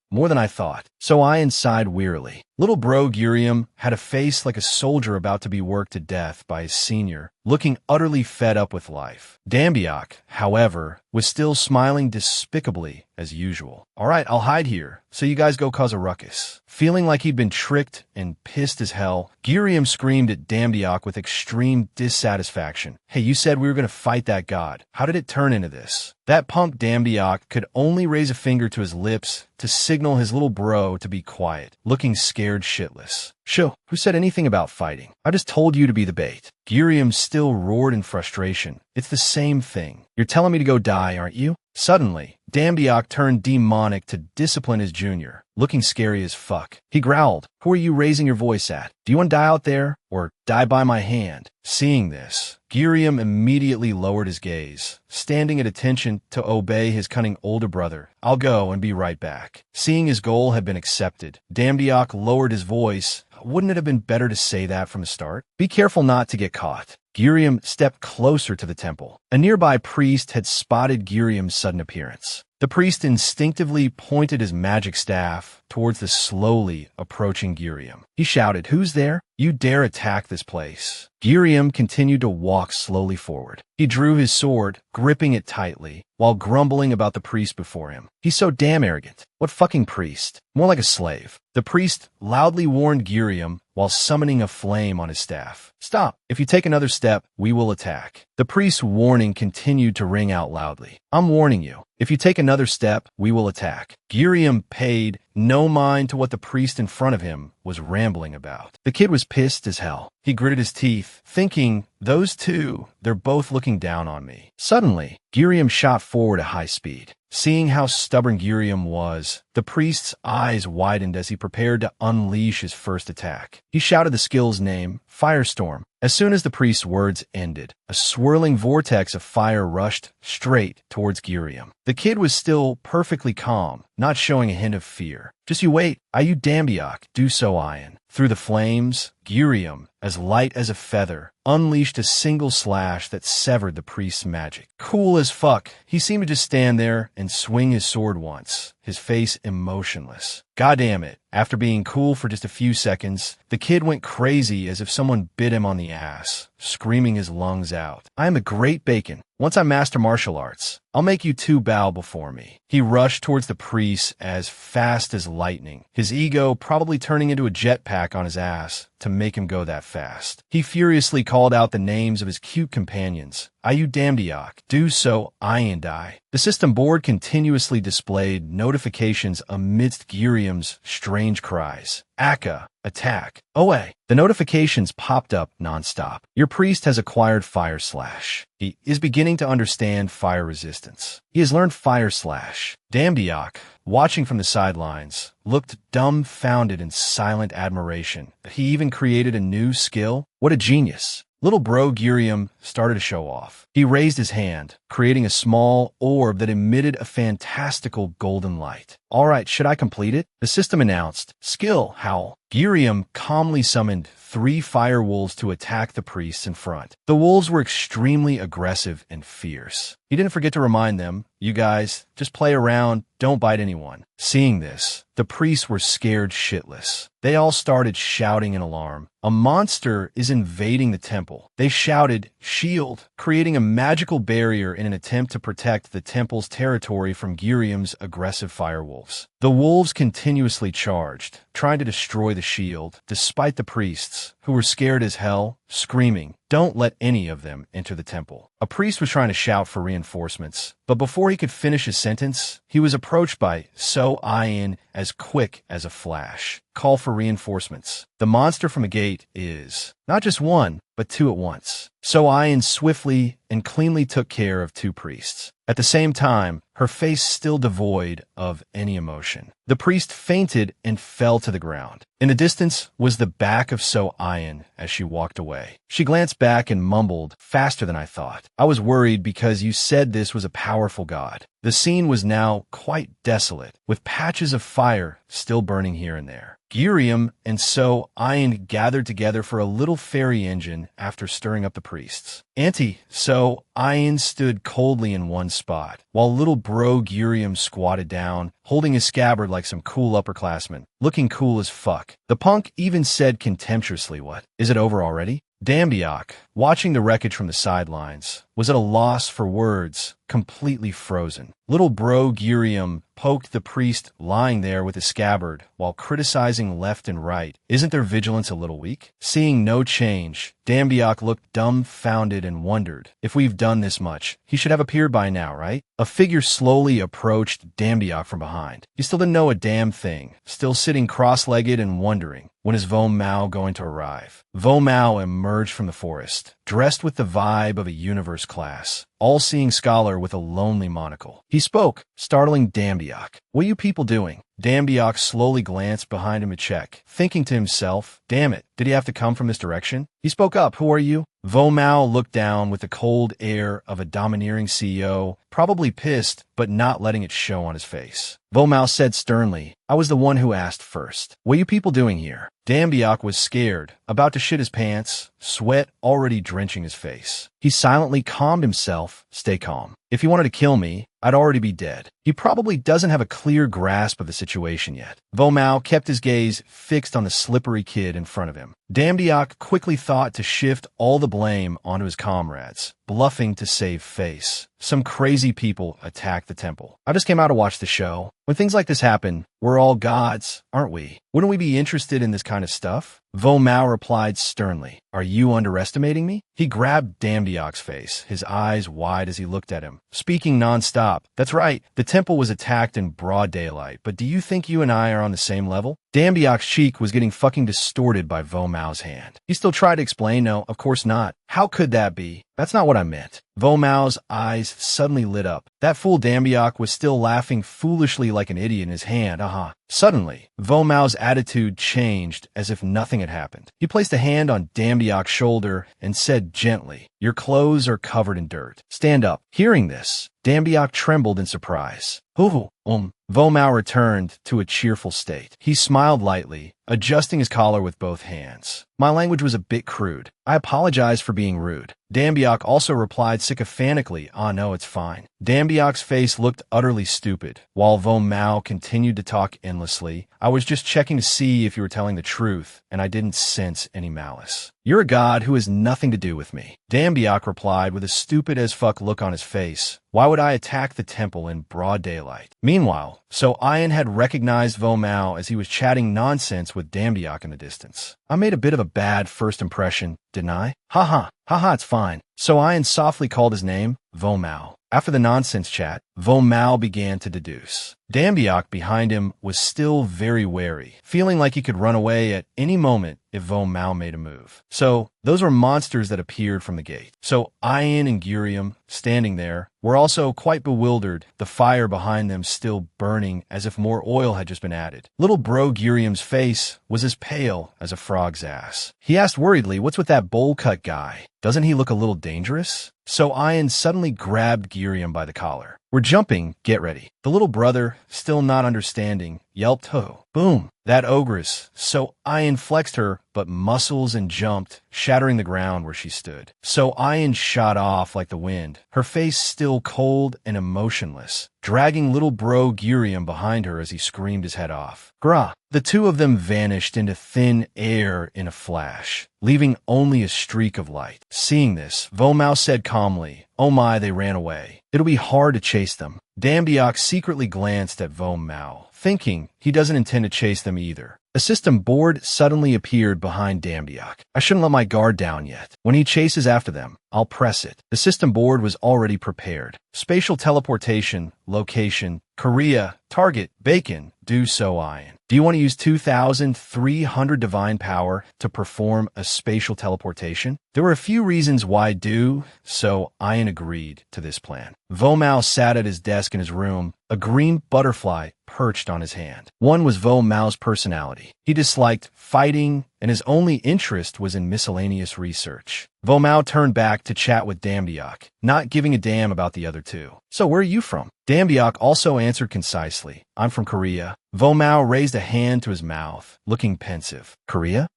More than I thought. So Ayan sighed wearily. Little bro Gurium had a face like a soldier about to be worked to death by his senior, looking utterly fed up with life. Dambiak, however, was still smiling despicably as usual. All right, I'll hide here, so you guys go cause a ruckus. Feeling like he'd been tricked and pissed as hell, Gurium screamed at Dambiak with extreme dissatisfaction. Hey, you said we were going to fight that god. How did it turn into this? That punk Dambiak could only raise a finger to his lips to signal his little bro to be quiet, looking scared shitless. Sho, who said anything about fighting? I just told you to be the bait. Gurium still roared in frustration. It's the same thing. You're telling me to go die, aren't you? Suddenly, Dambiak turned demonic to discipline his junior, looking scary as fuck. He growled, who are you raising your voice at? Do you want to die out there, or die by my hand? Seeing this, Gurium immediately lowered his gaze, standing at attention to obey his cunning older brother. I'll go and be right back. Seeing his goal had been accepted, Dambiak lowered his voice. Wouldn't it have been better to say that from the start? Be careful not to get caught. Gurium stepped closer to the temple. A nearby priest had spotted Gurium's sudden appearance. The priest instinctively pointed his magic staff towards the slowly approaching Gurium. He shouted, who's there? You dare attack this place. Gurium continued to walk slowly forward. He drew his sword, gripping it tightly, while grumbling about the priest before him. He's so damn arrogant. What fucking priest? More like a slave. The priest loudly warned Gurium while summoning a flame on his staff. Stop. If you take another step, we will attack. The priest's warning continued to ring out loudly. I'm warning you. If you take another step, we will attack. Gurium paid no mind to what the priest in front of him was rambling about. The kid was pissed as hell. He gritted his teeth, thinking, those two, they're both looking down on me. Suddenly, Gurium shot forward at high speed. Seeing how stubborn Gurium was, the priest's eyes widened as he prepared to unleash his first attack. He shouted the skill's name, Firestorm. As soon as the priest's words ended, a swirling vortex of fire rushed straight towards Gurium. The kid was still perfectly calm, not showing a hint of fear. Just you wait, you Dambiak, do so Ayan. Through the flames, Gurium, as light as a feather, unleashed a single slash that severed the priest's magic. Cool as fuck, he seemed to just stand there and swing his sword once, his face emotionless. Goddamn it, after being cool for just a few seconds, the kid went crazy as if someone bit him on the ass, screaming his lungs out. I am a great bacon. Once I master martial arts, I'll make you two bow before me. He rushed towards the priest as fast as lightning, his ego probably turning into a jetpack on his ass to make him go that fast. He furiously called out the names of his cute companions. You Dambiak, do so and I. The system board continuously displayed notifications amidst Gurium's strange cries. Akka, attack. Oe. The notifications popped up nonstop. Your priest has acquired Fire Slash. He is beginning to understand fire resistance. He has learned Fire Slash. Dambiak, watching from the sidelines, looked dumbfounded in silent admiration. He even created a new skill? What a genius. Little bro Gurium started to show off. He raised his hand, creating a small orb that emitted a fantastical golden light. All right, should I complete it? The system announced. Skill, Howl. Girium calmly summoned 3 fire wolves to attack the priests in front. The wolves were extremely aggressive and fierce. He didn't forget to remind them, you guys, just play around, don't bite anyone. Seeing this, the priests were scared shitless. They all started shouting in alarm. A monster is invading the temple. They shouted, shield, creating a magical barrier in an attempt to protect the temple's territory from Girium's aggressive firewolves. The wolves continuously charged, trying to destroy the shield, despite the priests, who were scared as hell, screaming, don't let any of them enter the temple. A priest was trying to shout for reinforcements, but before he could finish his sentence, he was approached by So Ian as quick as a flash. Call for reinforcements. The monster from a gate is not just 1, but 2 at once. So Ian swiftly and cleanly took care of 2 priests. At the same time, her face still devoid of any emotion. The priest fainted and fell to the ground. In the distance was the back of So Ian as she walked away. She glanced back and mumbled, faster than I thought. I was worried because you said this was a powerful god. The scene was now quite desolate, with patches of fire still burning here and there. Girium and So Ian gathered together for a little fairy engine after stirring up the priests. Auntie So Ian stood coldly in one spot, while little bro Girium squatted down, holding his scabbard like some cool upperclassman, looking cool as fuck. The punk even said contemptuously, what? Is it over already? Dambiak, watching the wreckage from the sidelines, was at a loss for words, completely frozen. Little bro Girium poked the priest lying there with his scabbard while criticizing left and right. Isn't their vigilance a little weak? Seeing no change, Dambiak looked dumbfounded and wondered, if we've done this much, he should have appeared by now, right? A figure slowly approached Dambiak from behind. He still didn't know a damn thing, still sitting cross-legged and wondering, when is Vo Mao going to arrive? Vo Mao emerged from the forest, dressed with the vibe of a universe class, all-seeing scholar with a lonely monocle. He spoke, startling Dambiak. What are you people doing? Dambiak slowly glanced behind him to check, thinking to himself, damn it, did he have to come from this direction? He spoke up, who are you? Vo Mao looked down with the cold air of a domineering CEO, probably pissed, but not letting it show on his face. Vo Mao said sternly, I was the one who asked first. What are you people doing here? Dambiak was scared, about to shit his pants, sweat already drenching his face. He silently calmed himself, stay calm. If he wanted to kill me, I'd already be dead. He probably doesn't have a clear grasp of the situation yet. Vo Mao kept his gaze fixed on the slippery kid in front of him. Dambiak quickly thought to shift all the blame onto his comrades, bluffing to save face. Some crazy people attacked the temple. I just came out to watch the show. When things like this happen, we're all gods, aren't we? Wouldn't we be interested in this kind of stuff? Vo Mao replied sternly, are you underestimating me? He grabbed Dambiak's face, his eyes wide as he looked at him, speaking nonstop. That's right, the temple was attacked in broad daylight, but do you think you and I are on the same level? Dambiak's cheek was getting fucking distorted by Vo Mao's hand. He still tried to explain, no, of course not. How could that be? That's not what I meant. Vo Mao's eyes suddenly lit up. That fool Dambiak was still laughing foolishly like an idiot in his hand, Suddenly, Vo Mao's attitude changed as if nothing had happened. He placed a hand on Dambiak's shoulder and said gently, your clothes are covered in dirt. Stand up. Hearing this, Dambiak trembled in surprise. Vo Mao returned to a cheerful state. He smiled lightly, adjusting his collar with both hands. My language was a bit crude. I apologize for being rude. Dambiak also replied sycophantically, no, it's fine. Dambiak's face looked utterly stupid. While Vo Mao continued to talk endlessly, I was just checking to see if you were telling the truth, and I didn't sense any malice. You're a god who has nothing to do with me. Dambiak replied with a stupid as fuck look on his face. Why would I attack the temple in broad daylight? Meanwhile, So Ian had recognized Vo Mao as he was chatting nonsense with Dambiak in the distance. I made a bit of a bad first impression, didn't I? Haha, it's fine. So Ian softly called his name, Vo Mao. After the nonsense chat, Vo Mao began to deduce. Dambiak behind him was still very wary, feeling like he could run away at any moment if Vo Mao made a move. So, those were monsters that appeared from the gate. So, Ian and Girium, standing there, were also quite bewildered, the fire behind them still burning as if more oil had just been added. Little bro Girium's face was as pale as a frog's ass. He asked worriedly, what's with that bowl cut guy? Doesn't he look a little dangerous? So Ian suddenly grabbed Giriam by the collar. We're jumping, get ready. The little brother, still not understanding, yelped ho. Boom! That ogress. So Ian flexed her, but muscles and jumped, shattering the ground where she stood. So Ian shot off like the wind, her face still cold and emotionless, dragging little bro Giriam behind her as he screamed his head off. Grah! The two of them vanished into thin air in a flash, leaving only a streak of light. Seeing this, Vomao said calmly, "Oh my, they ran away. It'll be hard to chase them." Dambiak secretly glanced at Vomao, thinking he doesn't intend to chase them either. A system board suddenly appeared behind Dambiak. I shouldn't let my guard down yet. When he chases after them, I'll press it. The system board was already prepared. Spatial teleportation, location, Korea, target, bacon, do so Ian. Do you want to use 2,300 divine power to perform a spatial teleportation? There were a few reasons why do, so Ian agreed to this plan. Vomao sat at his desk in his room, a green butterfly perched on his hand. One was Vomao's personality. He disliked fighting, and his only interest was in miscellaneous research. Vomao turned back to chat with Dambiak, not giving a damn about the other two. So where are you from? Dambiak also answered concisely, I'm from Korea. Vomao raised a hand to his mouth, looking pensive. Korea?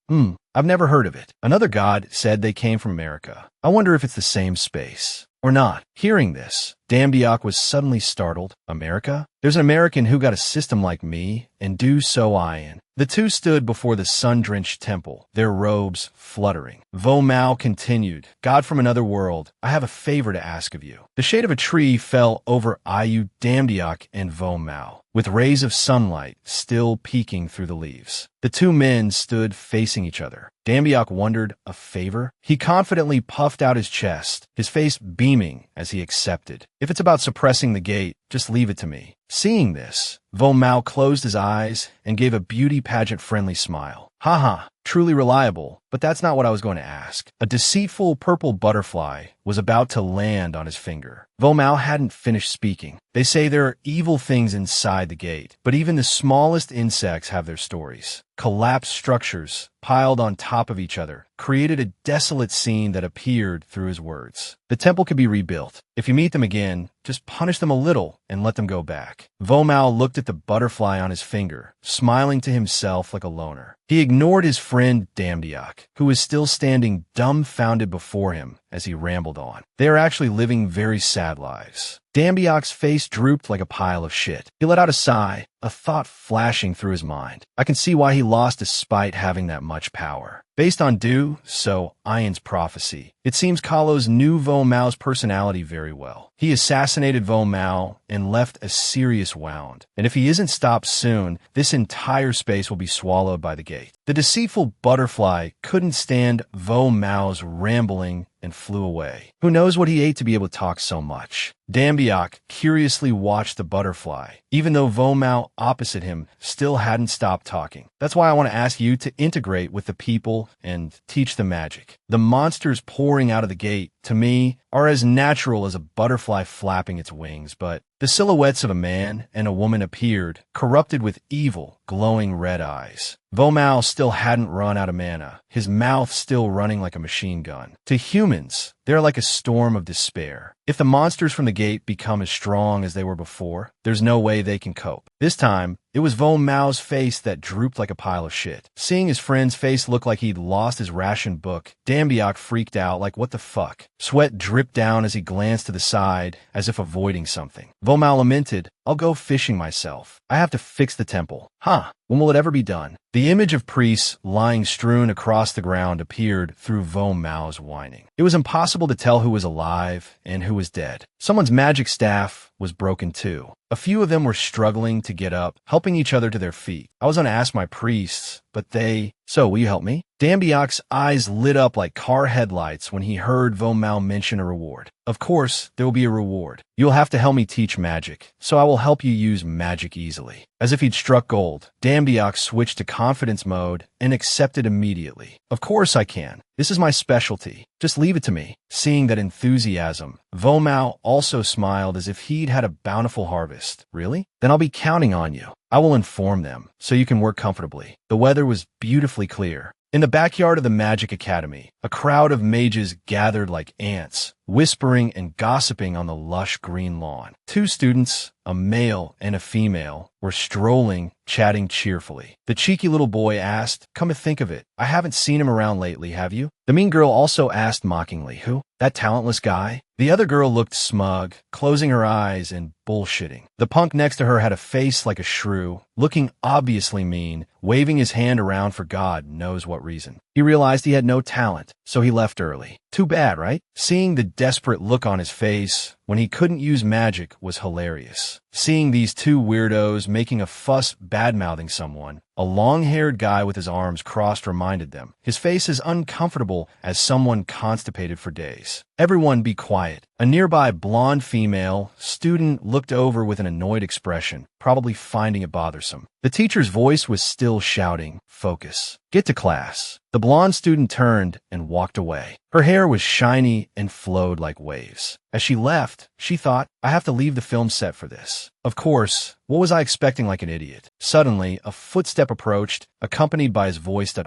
I've never heard of it. Another god said they came from America. I wonder if it's the same space. Or not. Hearing this, Dambiak was suddenly startled. America? There's an American who got a system like me, and do so Ian. The two stood before the sun-drenched temple, their robes fluttering. Vomao continued, God from another world, I have a favor to ask of you. The shade of a tree fell over Ayu, Dambiak, and Vomao, with rays of sunlight still peeking through the leaves. The two men stood facing each other. Dambiak wondered, a favor? He confidently puffed out his chest, his face beaming as he accepted. If it's about suppressing the gate, just leave it to me. Seeing this, Vomao closed his eyes and gave a beauty pageant-friendly smile. Haha, truly reliable, but that's not what I was going to ask. A deceitful purple butterfly was about to land on his finger. Vomao hadn't finished speaking. They say there are evil things inside the gate, but even the smallest insects have their stories. Collapsed structures, piled on top of each other, created a desolate scene that appeared through his words. The temple could be rebuilt. If you meet them again, just punish them a little and let them go back. Vomao looked at the butterfly on his finger, smiling to himself like a loner. He ignored his friend Dambiak, who was still standing dumbfounded before him as he rambled on. They are actually living very sad lives. Dambiak's face drooped like a pile of shit. He let out a sigh, a thought flashing through his mind. I can see why he lost despite having that much power. Based on do, so Ian's prophecy, it seems Kalos knew Vomao's personality very well. He assassinated Vomao and left a serious wound. And if he isn't stopped soon, this entire space will be swallowed by the gate. The deceitful butterfly couldn't stand Vomao's rambling and flew away. Who knows what he ate to be able to talk so much? Dambiak curiously watched the butterfly, even though Vomao opposite him still hadn't stopped talking. That's why I want to ask you to integrate with the people and teach them magic. The monsters pouring out of the gate, to me, are as natural as a butterfly flapping its wings, but the silhouettes of a man and a woman appeared, corrupted with evil, glowing red eyes. Vomao still hadn't run out of mana, his mouth still running like a machine gun. To humans, they're like a storm of despair. If the monsters from the gate become as strong as they were before, there's no way they can cope. This time, it was Vomao's face that drooped like a pile of shit. Seeing his friend's face look like he'd lost his ration book, Dambiak freaked out like what the fuck. Sweat dripped down as he glanced to the side, as if avoiding something. Vomao lamented, I'll go fishing myself. I have to fix the temple. Huh, when will it ever be done? The image of priests lying strewn across the ground appeared through Vomao's whining. It was impossible to tell who was alive and who was dead. Someone's magic staff was broken too. A few of them were struggling to get up, helping each other to their feet. I was going to ask my priests, but they... So, will you help me? Dambiak's eyes lit up like car headlights when he heard Vomao mention a reward. Of course, there will be a reward. You'll have to help me teach magic, so I will help you use magic easily. As if he'd struck gold, Dambiak switched to confidence mode and accepted immediately. Of course I can. This is my specialty. Just leave it to me. Seeing that enthusiasm, Vomao also smiled as if he'd had a bountiful harvest. Really? Then I'll be counting on you. I will inform them, so you can work comfortably. The weather was beautifully clear. In the backyard of the Magic Academy, a crowd of mages gathered like ants, whispering and gossiping on the lush green lawn. Two students, a male and a female, were strolling, chatting cheerfully. The cheeky little boy asked, "Come to think of it, I haven't seen him around lately, have you?" The mean girl also asked mockingly, "Who? That talentless guy?" The other girl looked smug, closing her eyes and bullshitting. The punk next to her had a face like a shrew, looking obviously mean, waving his hand around for God knows what reason. He realized he had no talent, so he left early. Too bad, right? Seeing the desperate look on his face when he couldn't use magic was hilarious. Seeing these two weirdos making a fuss bad-mouthing someone, a long-haired guy with his arms crossed reminded them. His face is uncomfortable as someone constipated for days. "Everyone be quiet." A nearby blonde female student looked over with an annoyed expression, probably finding it bothersome. The teacher's voice was still shouting, "Focus. Get to class." The blonde student turned and walked away. Her hair was shiny and flowed like waves. As she left, she thought, "I have to leave the film set for this." Of course, what was I expecting like an idiot? Suddenly, a footstep approached, accompanied by his voice that,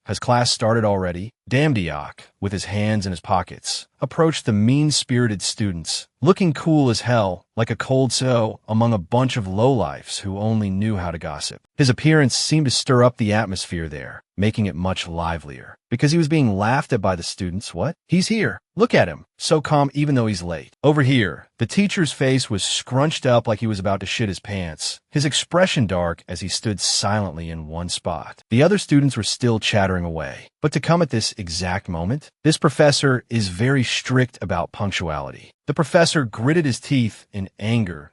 has class started already? Damdiak, with his hands in his pockets, approached the mean-spirited students, looking cool as hell, like a cold so among a bunch of lowlifes who only knew how to gossip. His appearance seemed to stir up the atmosphere there, making it much livelier. Because he was being laughed at by the students. What? He's here. Look at him. So calm even though he's late. Over here, the teacher's face was scrunched up like he was about to shit his pants, his expression dark as he stood silently in one spot. The other students were still chattering away. But to come at this exact moment, this professor is very strict about punctuality. The professor gritted his teeth in anger.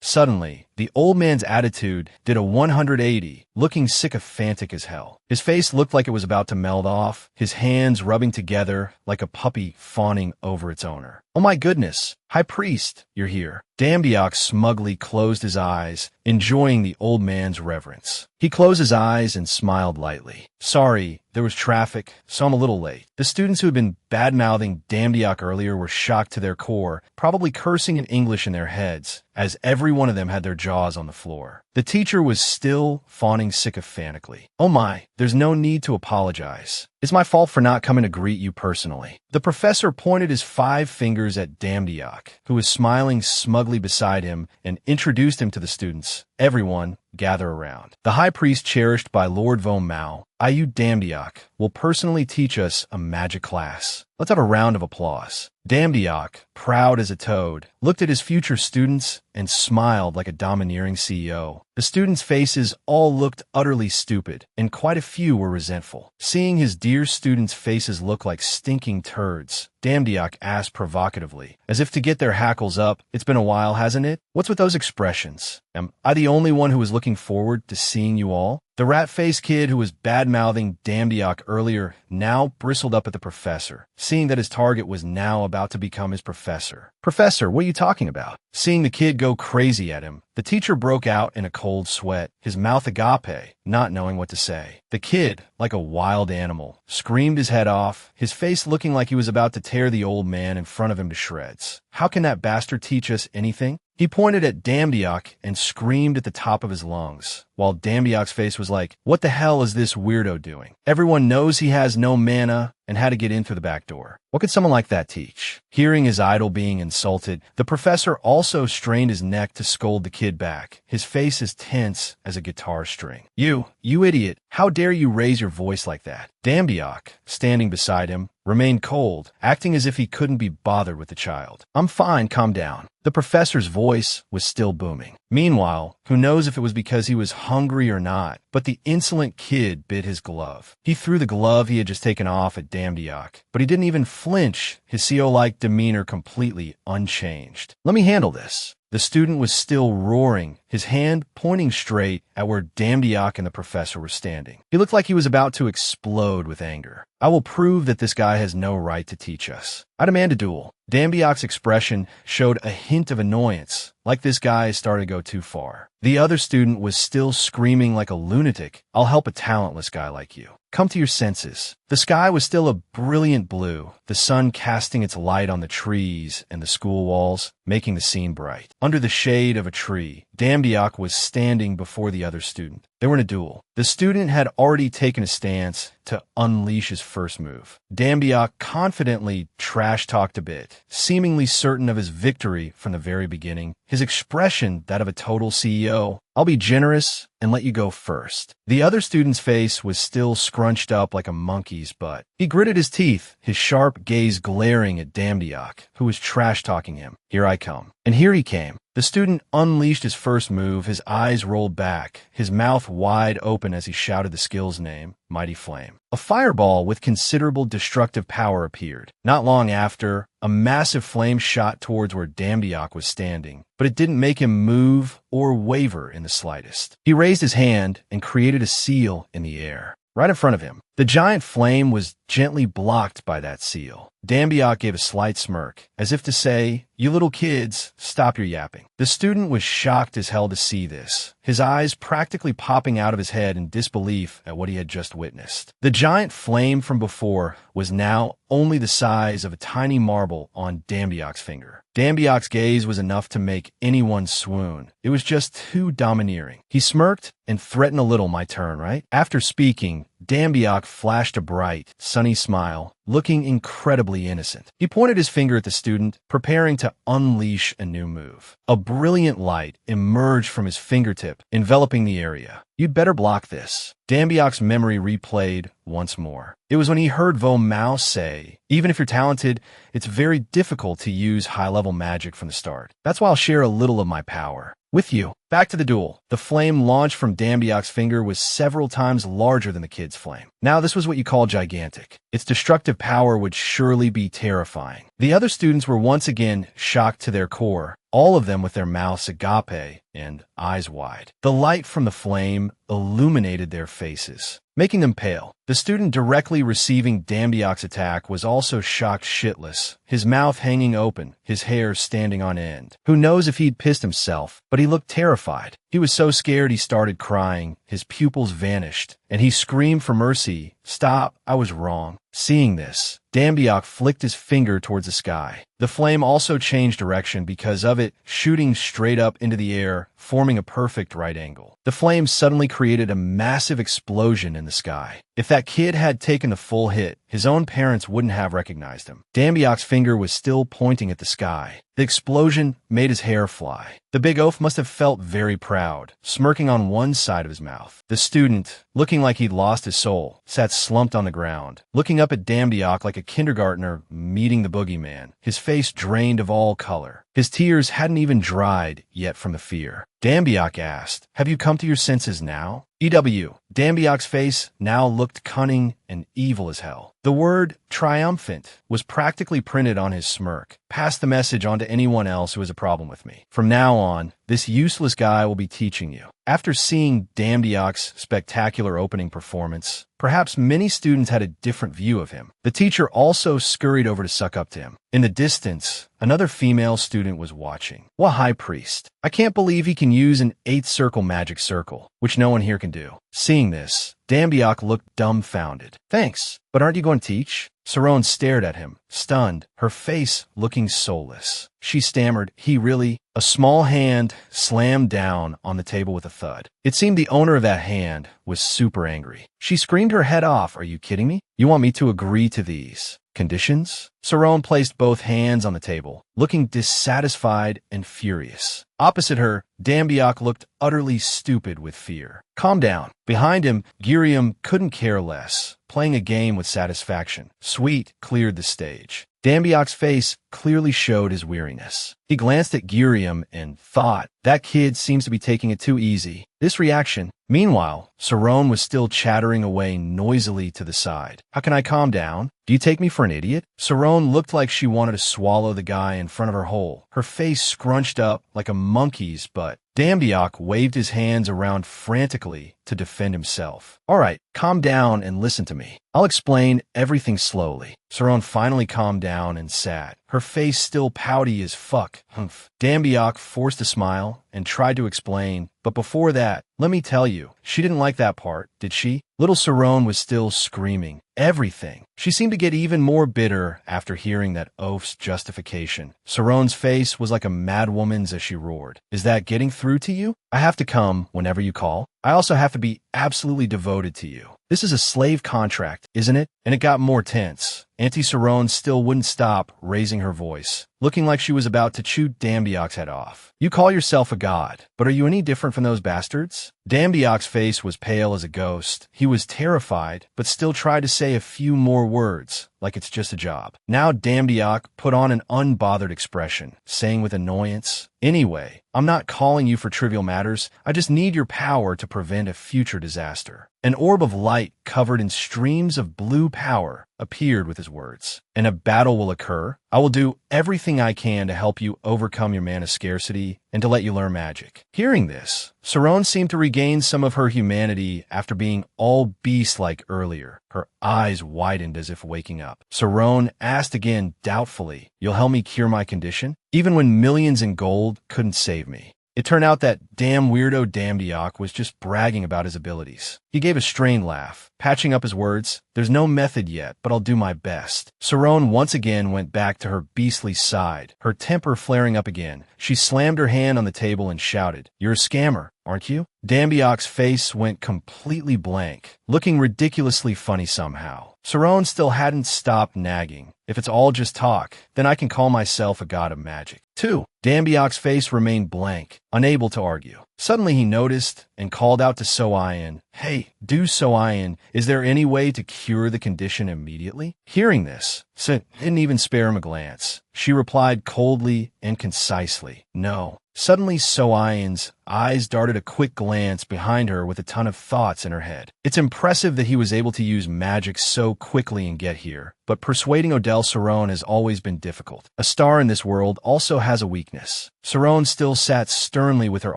Suddenly, the old man's attitude did a 180, looking sycophantic as hell. His face looked like it was about to melt off, his hands rubbing together like a puppy fawning over its owner. "Oh my goodness, High Priest, you're here." Damdiak smugly closed his eyes, enjoying the old man's reverence. He closed his eyes and smiled lightly. "Sorry, there was traffic, so I'm a little late." The students who had been bad-mouthing Damdiak earlier were shocked to their core, probably cursing in English in their heads, as every one of them had their jaws on the floor. The teacher was still fawning sycophantically. "Oh my, there's no need to apologize. It's my fault for not coming to greet you personally." The professor pointed his 5 fingers at Damdiak, who was smiling smugly beside him, and introduced him to the students. "Everyone, gather around. The high priest cherished by Lord Von Mao, Ayu Damdiak, will personally teach us a magic class. Let's have a round of applause." Damdiak, proud as a toad, looked at his future students and smiled like a domineering CEO. The students' faces all looked utterly stupid, and quite a few were resentful. Seeing his dear students' faces look like stinking turds, Damdiak asked provocatively, as if to get their hackles up, "It's been a while, hasn't it? What's with those expressions? Am I the only one who was looking forward to seeing you all?" The rat-faced kid who was bad-mouthing Damdiak earlier now bristled up at the professor, seeing that his target was now about to become his professor. "Professor, what are you talking about?" Seeing the kid go crazy at him, the teacher broke out in a cold sweat, his mouth agape, not knowing what to say. The kid, like a wild animal, screamed his head off, his face looking like he was about to tear the old man in front of him to shreds. "How can that bastard teach us anything?" He pointed at Damdiak and screamed at the top of his lungs, while Damdiak's face was like, "What the hell is this weirdo doing? Everyone knows he has no mana and how to get in through the back door. What could someone like that teach?" Hearing his idol being insulted, the professor also strained his neck to scold the kid back, his face as tense as a guitar string. You idiot, how dare you raise your voice like that?" Damdiak, standing beside him, remained cold, acting as if he couldn't be bothered with the child. "I'm fine, calm down." The professor's voice was still booming. Meanwhile, who knows if it was because he was hungry or not, but the insolent kid bit his glove. He threw the glove he had just taken off at Damdiak, but he didn't even flinch, his CEO-like demeanor completely unchanged. "Let me handle this." The student was still roaring, his hand pointing straight at where Damdiak and the professor were standing. He looked like he was about to explode with anger. "I will prove that this guy has no right to teach us. I demand a duel." Damdiak's expression showed a hint of annoyance, like this guy started to go too far. The other student was still screaming like a lunatic, "I'll help a talentless guy like you. Come to your senses." The sky was still a brilliant blue, the sun casting its light on the trees and the school walls, making the scene bright. Under the shade of a tree, Dambiak was standing before the other student. They were in a duel. The student had already taken a stance to unleash his first move. Dambiak confidently trash-talked a bit, seemingly certain of his victory from the very beginning, his expression that of a total CEO. I'll be generous and let you go first. The other student's face was still scrunched up like a monkey's butt. He gritted his teeth, his sharp gaze glaring at Dambiak, who was trash-talking him. Here I come. And here he came. The student unleashed his first move, his eyes rolled back, his mouth wide open as he shouted the skill's name, Mighty Flame. A fireball with considerable destructive power appeared. Not long after, a massive flame shot towards where Dambiak was standing, but it didn't make him move or waver in the slightest. He raised his hand and created a seal in the air. Right in front of him. The giant flame was gently blocked by that seal. Dambiak gave a slight smirk, as if to say, "You little kids, stop your yapping." The student was shocked as hell to see this, his eyes practically popping out of his head in disbelief at what he had just witnessed. The giant flame from before was now only the size of a tiny marble on Dambiak's finger. Dambiak's gaze was enough to make anyone swoon. It was just too domineering. He smirked and threatened a little, "My turn, right?" After speaking, Dambiak flashed a bright, sunny smile, looking incredibly innocent. He pointed his finger at the student, preparing to unleash a new move. A brilliant light emerged from his fingertip, enveloping the area. "You'd better block this." Dambiak's memory replayed once more. It was when he heard Vo Mao say, "Even if you're talented, it's very difficult to use high-level magic from the start. That's why I'll share a little of my power with you." Back to the duel. The flame launched from Dambiak's finger was several times larger than the kid's flame. Now this was what you call gigantic. Its destructive power would surely be terrifying. The other students were once again shocked to their core, all of them with their mouths agape and eyes wide. The light from the flame illuminated their faces, making them pale. The student directly receiving Dambiak's attack was also shocked shitless, his mouth hanging open, his hair standing on end. Who knows if he'd pissed himself, but he looked terrified. He was so scared he started crying, his pupils vanished, and he screamed for mercy. "Stop, I was wrong." Seeing this, Dambiak flicked his finger towards the sky. The flame also changed direction because of it, shooting straight up into the air, forming a perfect right angle. The flame suddenly created a massive explosion in the sky. If that kid had taken the full hit, his own parents wouldn't have recognized him. Dambiak's finger was still pointing at the sky. The explosion made his hair fly. The big oaf must have felt very proud, smirking on one side of his mouth. The student, looking like he'd lost his soul, sat slumped on the ground, looking up at Dambiak like a kindergartner meeting the boogeyman, his face drained of all color. His tears hadn't even dried yet from the fear. Dambiak asked, "Have you come to your senses now?" EW. Dambiak's face now looked cunning and evil as hell. The word triumphant was practically printed on his smirk. "Pass the message on to anyone else who has a problem with me. From now on, this useless guy will be teaching you." After seeing Dambiak's spectacular opening performance, perhaps many students had a different view of him. The teacher also scurried over to suck up to him. In the distance, another female student was watching. "What high priest? I can't believe he can use an 8-circle magic circle, which no one here can do." Seeing this, Dambiak looked dumbfounded. "Thanks, but aren't you going to teach?" Saron stared at him, stunned, her face looking soulless. She stammered, "He really?" A small hand slammed down on the table with a thud. It seemed the owner of that hand was super angry. She screamed her head off. "Are you kidding me? You want me to agree to these conditions?" Saron placed both hands on the table, looking dissatisfied and furious. Opposite her, Dambiak looked utterly stupid with fear. "Calm down." Behind him, Giriam couldn't care less, playing a game with satisfaction. Sweet cleared the stage. Dambiak's face clearly showed his weariness. He glanced at Giriam and thought, "That kid seems to be taking it too easy." This reaction. Meanwhile, Saron was still chattering away noisily to the side. "How can I calm down? Do you take me for an idiot?" Saron looked like she wanted to swallow the guy in front of her hole, her face scrunched up like a monkey's butt. Dambiak waved his hands around frantically to defend himself. "All right, calm down and listen to me." I'll explain everything slowly. Saron finally calmed down and sat, her face still pouty as fuck. Humph. Dambiak forced a smile and tried to explain, but before that, let me tell you, she didn't like that part, did she? Little Saron was still screaming. Everything. She seemed to get even more bitter after hearing that oaf's justification. Saron's face was like a mad woman's as she roared. Is that getting through to you? I have to come whenever you call. I also have to be absolutely devoted to you. This is a slave contract, isn't it? And it got more tense. Auntie Saron still wouldn't stop raising her voice, looking like she was about to chew Dambiak's head off. You call yourself a god, but are you any different from those bastards? Dambiak's face was pale as a ghost. He was terrified, but still tried to say a few more words, like it's just a job. Now Dambiak put on an unbothered expression, saying with annoyance, Anyway, I'm not calling you for trivial matters. I just need your power to prevent a future disaster. An orb of light covered in streams of blue power appeared with his words. And a battle will occur. I will do everything I can to help you overcome your mana scarcity and to let you learn magic. Hearing this, Saron seemed to regain some of her humanity after being all beast-like earlier. Her eyes widened as if waking up. Saron asked again doubtfully, You'll help me cure my condition? Even when millions in gold couldn't save me. It turned out that damn weirdo Dambiak was just bragging about his abilities. He gave a strained laugh, patching up his words. There's no method yet, but I'll do my best. Saron once again went back to her beastly side, her temper flaring up again. She slammed her hand on the table and shouted, You're a scammer, aren't you? Dambiak's face went completely blank, looking ridiculously funny somehow. Saron still hadn't stopped nagging. If it's all just talk, then I can call myself a god of magic. 2. Dambiak's face remained blank, unable to argue. Suddenly he noticed and called out to Soayan, Hey, Soayan, is there any way to cure the condition immediately? Hearing this, Sin didn't even spare him a glance. She replied coldly and concisely, No. Suddenly Soayan's eyes darted a quick glance behind her with a ton of thoughts in her head. It's impressive that he was able to use magic so quickly and get here, but persuading Odell Saron has always been difficult. A star in this world also has a weakness. Saron still sat sternly with her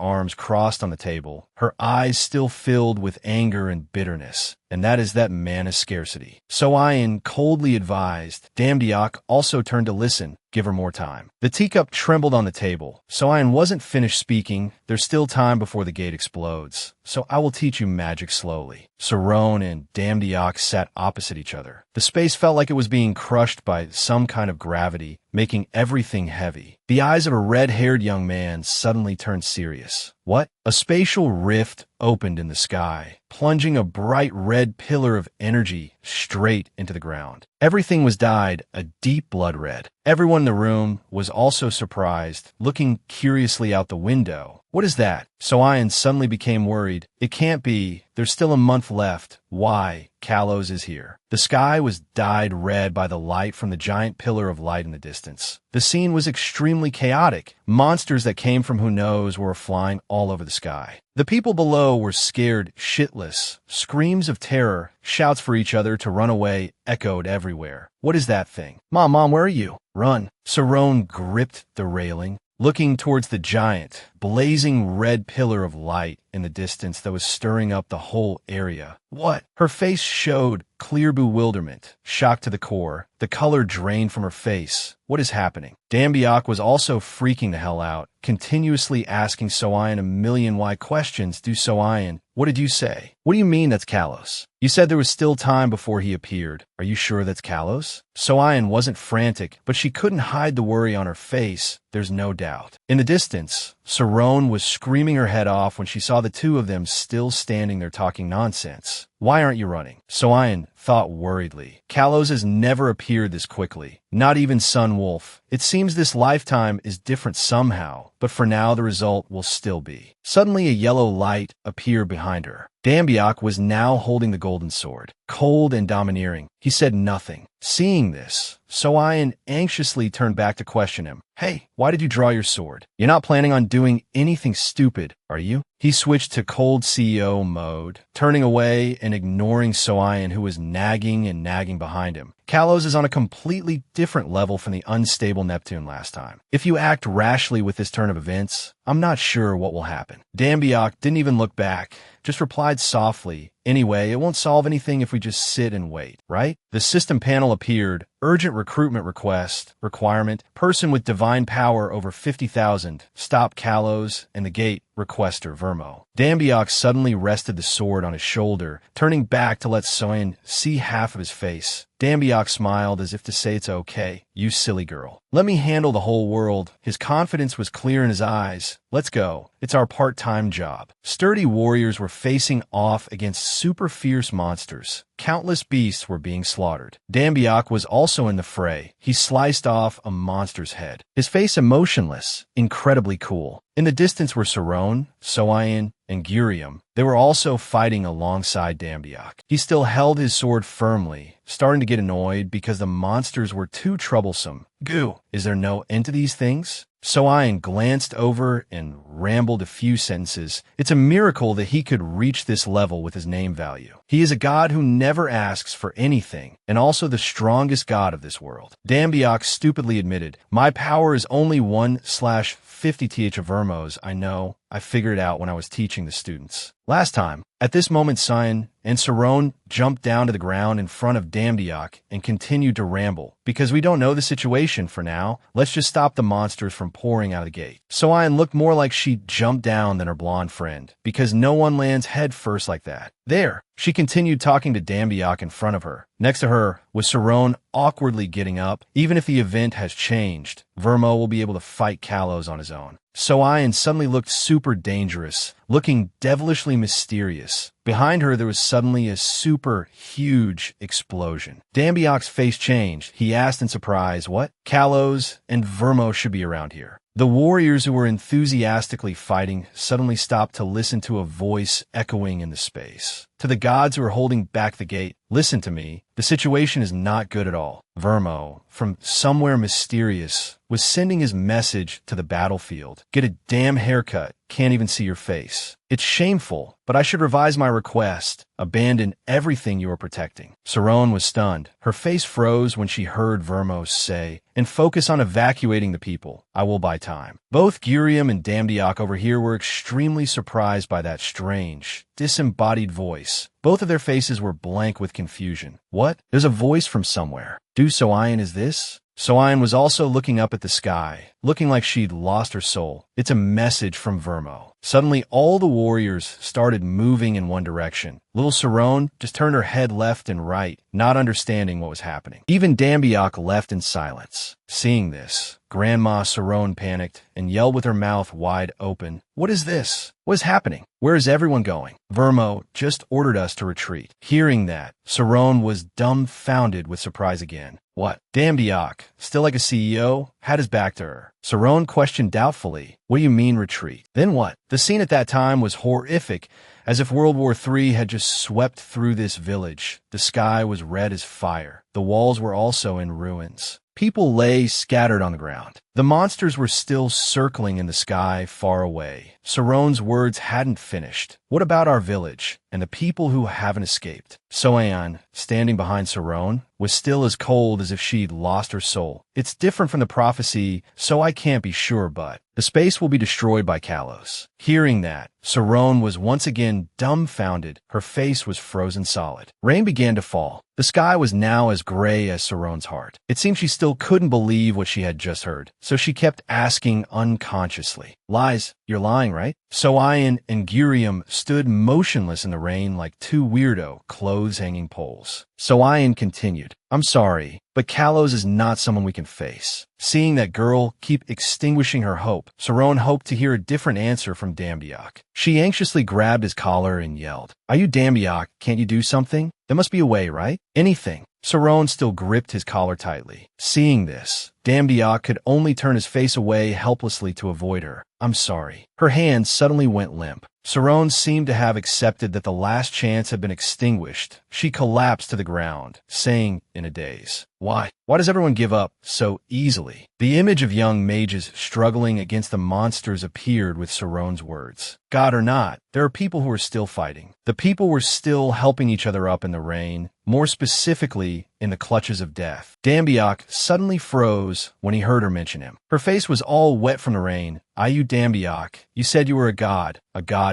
arms crossed on the table, her eyes still filled with anger and bitterness, and that is that mana scarcity. Soayan coldly advised. Damdiak also turned to listen. Give her more time. The teacup trembled on the table. Soayan wasn't finished speaking. There's still time before the gate explodes, so I will teach you magic slowly. Saron and Damdiak sat opposite each other. The space felt like it was being crushed by some kind of gravity, making everything heavy. The eyes of a red-haired young man suddenly turned serious. What? A spatial rift opened in the sky, plunging a bright red pillar of energy straight into the ground. Everything was dyed a deep blood red. Everyone in the room was also surprised, looking curiously out the window. What is that? Soayan suddenly became worried. It can't be. There's still a month left. Why? Kalos is here. The sky was dyed red by the light from the giant pillar of light in the distance. The scene was extremely chaotic. Monsters that came from who knows were flying all over the sky. The people below were scared shitless. Screams of terror, shouts for each other to run away echoed everywhere. What is that thing? Mom, where are you? Run. Saron gripped the railing, looking towards the giant, blazing red pillar of light in the distance that was stirring up the whole area. What? Her face showed clear bewilderment, shocked to the core. The color drained from her face. What is happening? Dambiak was also freaking the hell out, continuously asking Soayan a million why questions. Soayan, what did you say? What do you mean that's Kalos? You said there was still time before he appeared. Are you sure that's Kalos? Soayan wasn't frantic, but she couldn't hide the worry on her face. There's no doubt. In the distance, Saron was screaming her head off when she saw the two of them still standing there talking nonsense. Why aren't you running? Soayan thought worriedly. Kalos has never appeared this quickly. Not even Sun Wolf. It seems this lifetime is different somehow, but for now the result will still be. Suddenly a yellow light appeared behind her. Dambiak was now holding the golden sword, cold and domineering. He said nothing. Seeing this, Soayan anxiously turned back to question him. Hey, why did you draw your sword? You're not planning on doing anything stupid, are you? He switched to cold CEO mode, turning away and ignoring Soayan, who was nagging and nagging behind him. Kalos is on a completely different level from the unstable Neptune last time. If you act rashly with this turn of events, I'm not sure what will happen. Dambiak didn't even look back, just replied softly, anyway, it won't solve anything if we just sit and wait, right? The system panel appeared. Urgent recruitment requirement, person with divine power over 50,000, stop Kalos, and the gate, requester Vermo. Dambiak suddenly rested the sword on his shoulder, turning back to let Soyen see half of his face. Dambiak smiled as if to say it's okay, you silly girl. Let me handle the whole world. His confidence was clear in his eyes. Let's go. It's our part-time job. Sturdy warriors were facing off against super fierce monsters. Countless beasts were being slaughtered. Dambiak was also in the fray. He sliced off a monster's head, his face emotionless, incredibly cool. In the distance were Saron, Soyen, and Gurium. They were also fighting alongside Dambiak. He still held his sword firmly, starting to get annoyed because the monsters were too troublesome. Goo, is there no end to these things? Soyen glanced over and rambled a few sentences. It's a miracle that he could reach this level with his name value. He is a god who never asks for anything, and also the strongest god of this world. Dambiak stupidly admitted, my power is only 1/50 th of Vermos, I know. I figured it out when I was teaching the students. Last time, at this moment Soyen and Saron jumped down to the ground in front of Dambiak and continued to ramble. Because we don't know the situation for now, let's just stop the monsters from pouring out of the gate. Soyen looked more like she jumped down than her blonde friend, because no one lands head first like that. There, she continued talking to Dambiak in front of her. Next to her was Saron awkwardly getting up. Even if the event has changed, Vermo will be able to fight Kalos on his own. Soyen suddenly looked super dangerous, looking devilishly mysterious. Behind her, there was suddenly a super huge explosion. Dambiak's face changed. He asked in surprise, what? Kalos and Vermo should be around here. The warriors who were enthusiastically fighting suddenly stopped to listen to a voice echoing in the space. To the gods who were holding back the gate, listen to me. The situation is not good at all. Vermo, from somewhere mysterious, was sending his message to the battlefield. Get a damn haircut. Can't even see your face. It's shameful, but I should revise my request. Abandon everything you are protecting. Saron was stunned. Her face froze when she heard Vermo say, and focus on evacuating the people. I will buy time. Both Gurium and Dambiak over here were extremely surprised by that strange, disembodied voice. Both of their faces were blank with confusion. What? There's a voice from somewhere. Du Soyen is this? Soyen was also looking up at the sky, looking like she'd lost her soul. It's a message from Vermo. Suddenly, all the warriors started moving in one direction. Little Saron just turned her head left and right, not understanding what was happening. Even Dambiak left in silence. Seeing this, Grandma Saron panicked and yelled with her mouth wide open, what is this? What is happening? Where is everyone going? Vermo just ordered us to retreat. Hearing that, Saron was dumbfounded with surprise again. What? Dambiak, still like a CEO, had his back to her. Saron questioned doubtfully, what do you mean retreat? Then what? The scene at that time was horrific, as if World War III had just swept through this village. The sky was red as fire. The walls were also in ruins. People lay scattered on the ground. The monsters were still circling in the sky far away. Saron's words hadn't finished. What about our village and the people who haven't escaped? Soyen, standing behind Saron, was still as cold as if she'd lost her soul. It's different from the prophecy, so I can't be sure, but the space will be destroyed by Kalos. Hearing that, Saron was once again dumbfounded. Her face was frozen solid. Rain began to fall. The sky was now as gray as Saron's heart. It seemed she still couldn't believe what she had just heard, so she kept asking unconsciously, lies, you're lying, right? Soyen and Gurium stood motionless in the rain like two weirdo, clothes-hanging poles. Soyen continued, I'm sorry, but Kalos is not someone we can face. Seeing that girl keep extinguishing her hope, Saron hoped to hear a different answer from Dambiak. She anxiously grabbed his collar and yelled, are you Dambiak? Can't you do something? There must be a way, right? Anything. Saron still gripped his collar tightly. Seeing this, Dambiak could only turn his face away helplessly to avoid her. I'm sorry. Her hands suddenly went limp. Sarone seemed to have accepted that the last chance had been extinguished. She collapsed to the ground, saying in a daze, Why? Why does everyone give up so easily? The image of young mages struggling against the monsters appeared with Sarone's words. God or not, there are people who are still fighting. The people were still helping each other up in the rain, more specifically in the clutches of death. Dambiak suddenly froze when he heard her mention him. Her face was all wet from the rain. Ayu Dambiak, you said you were a god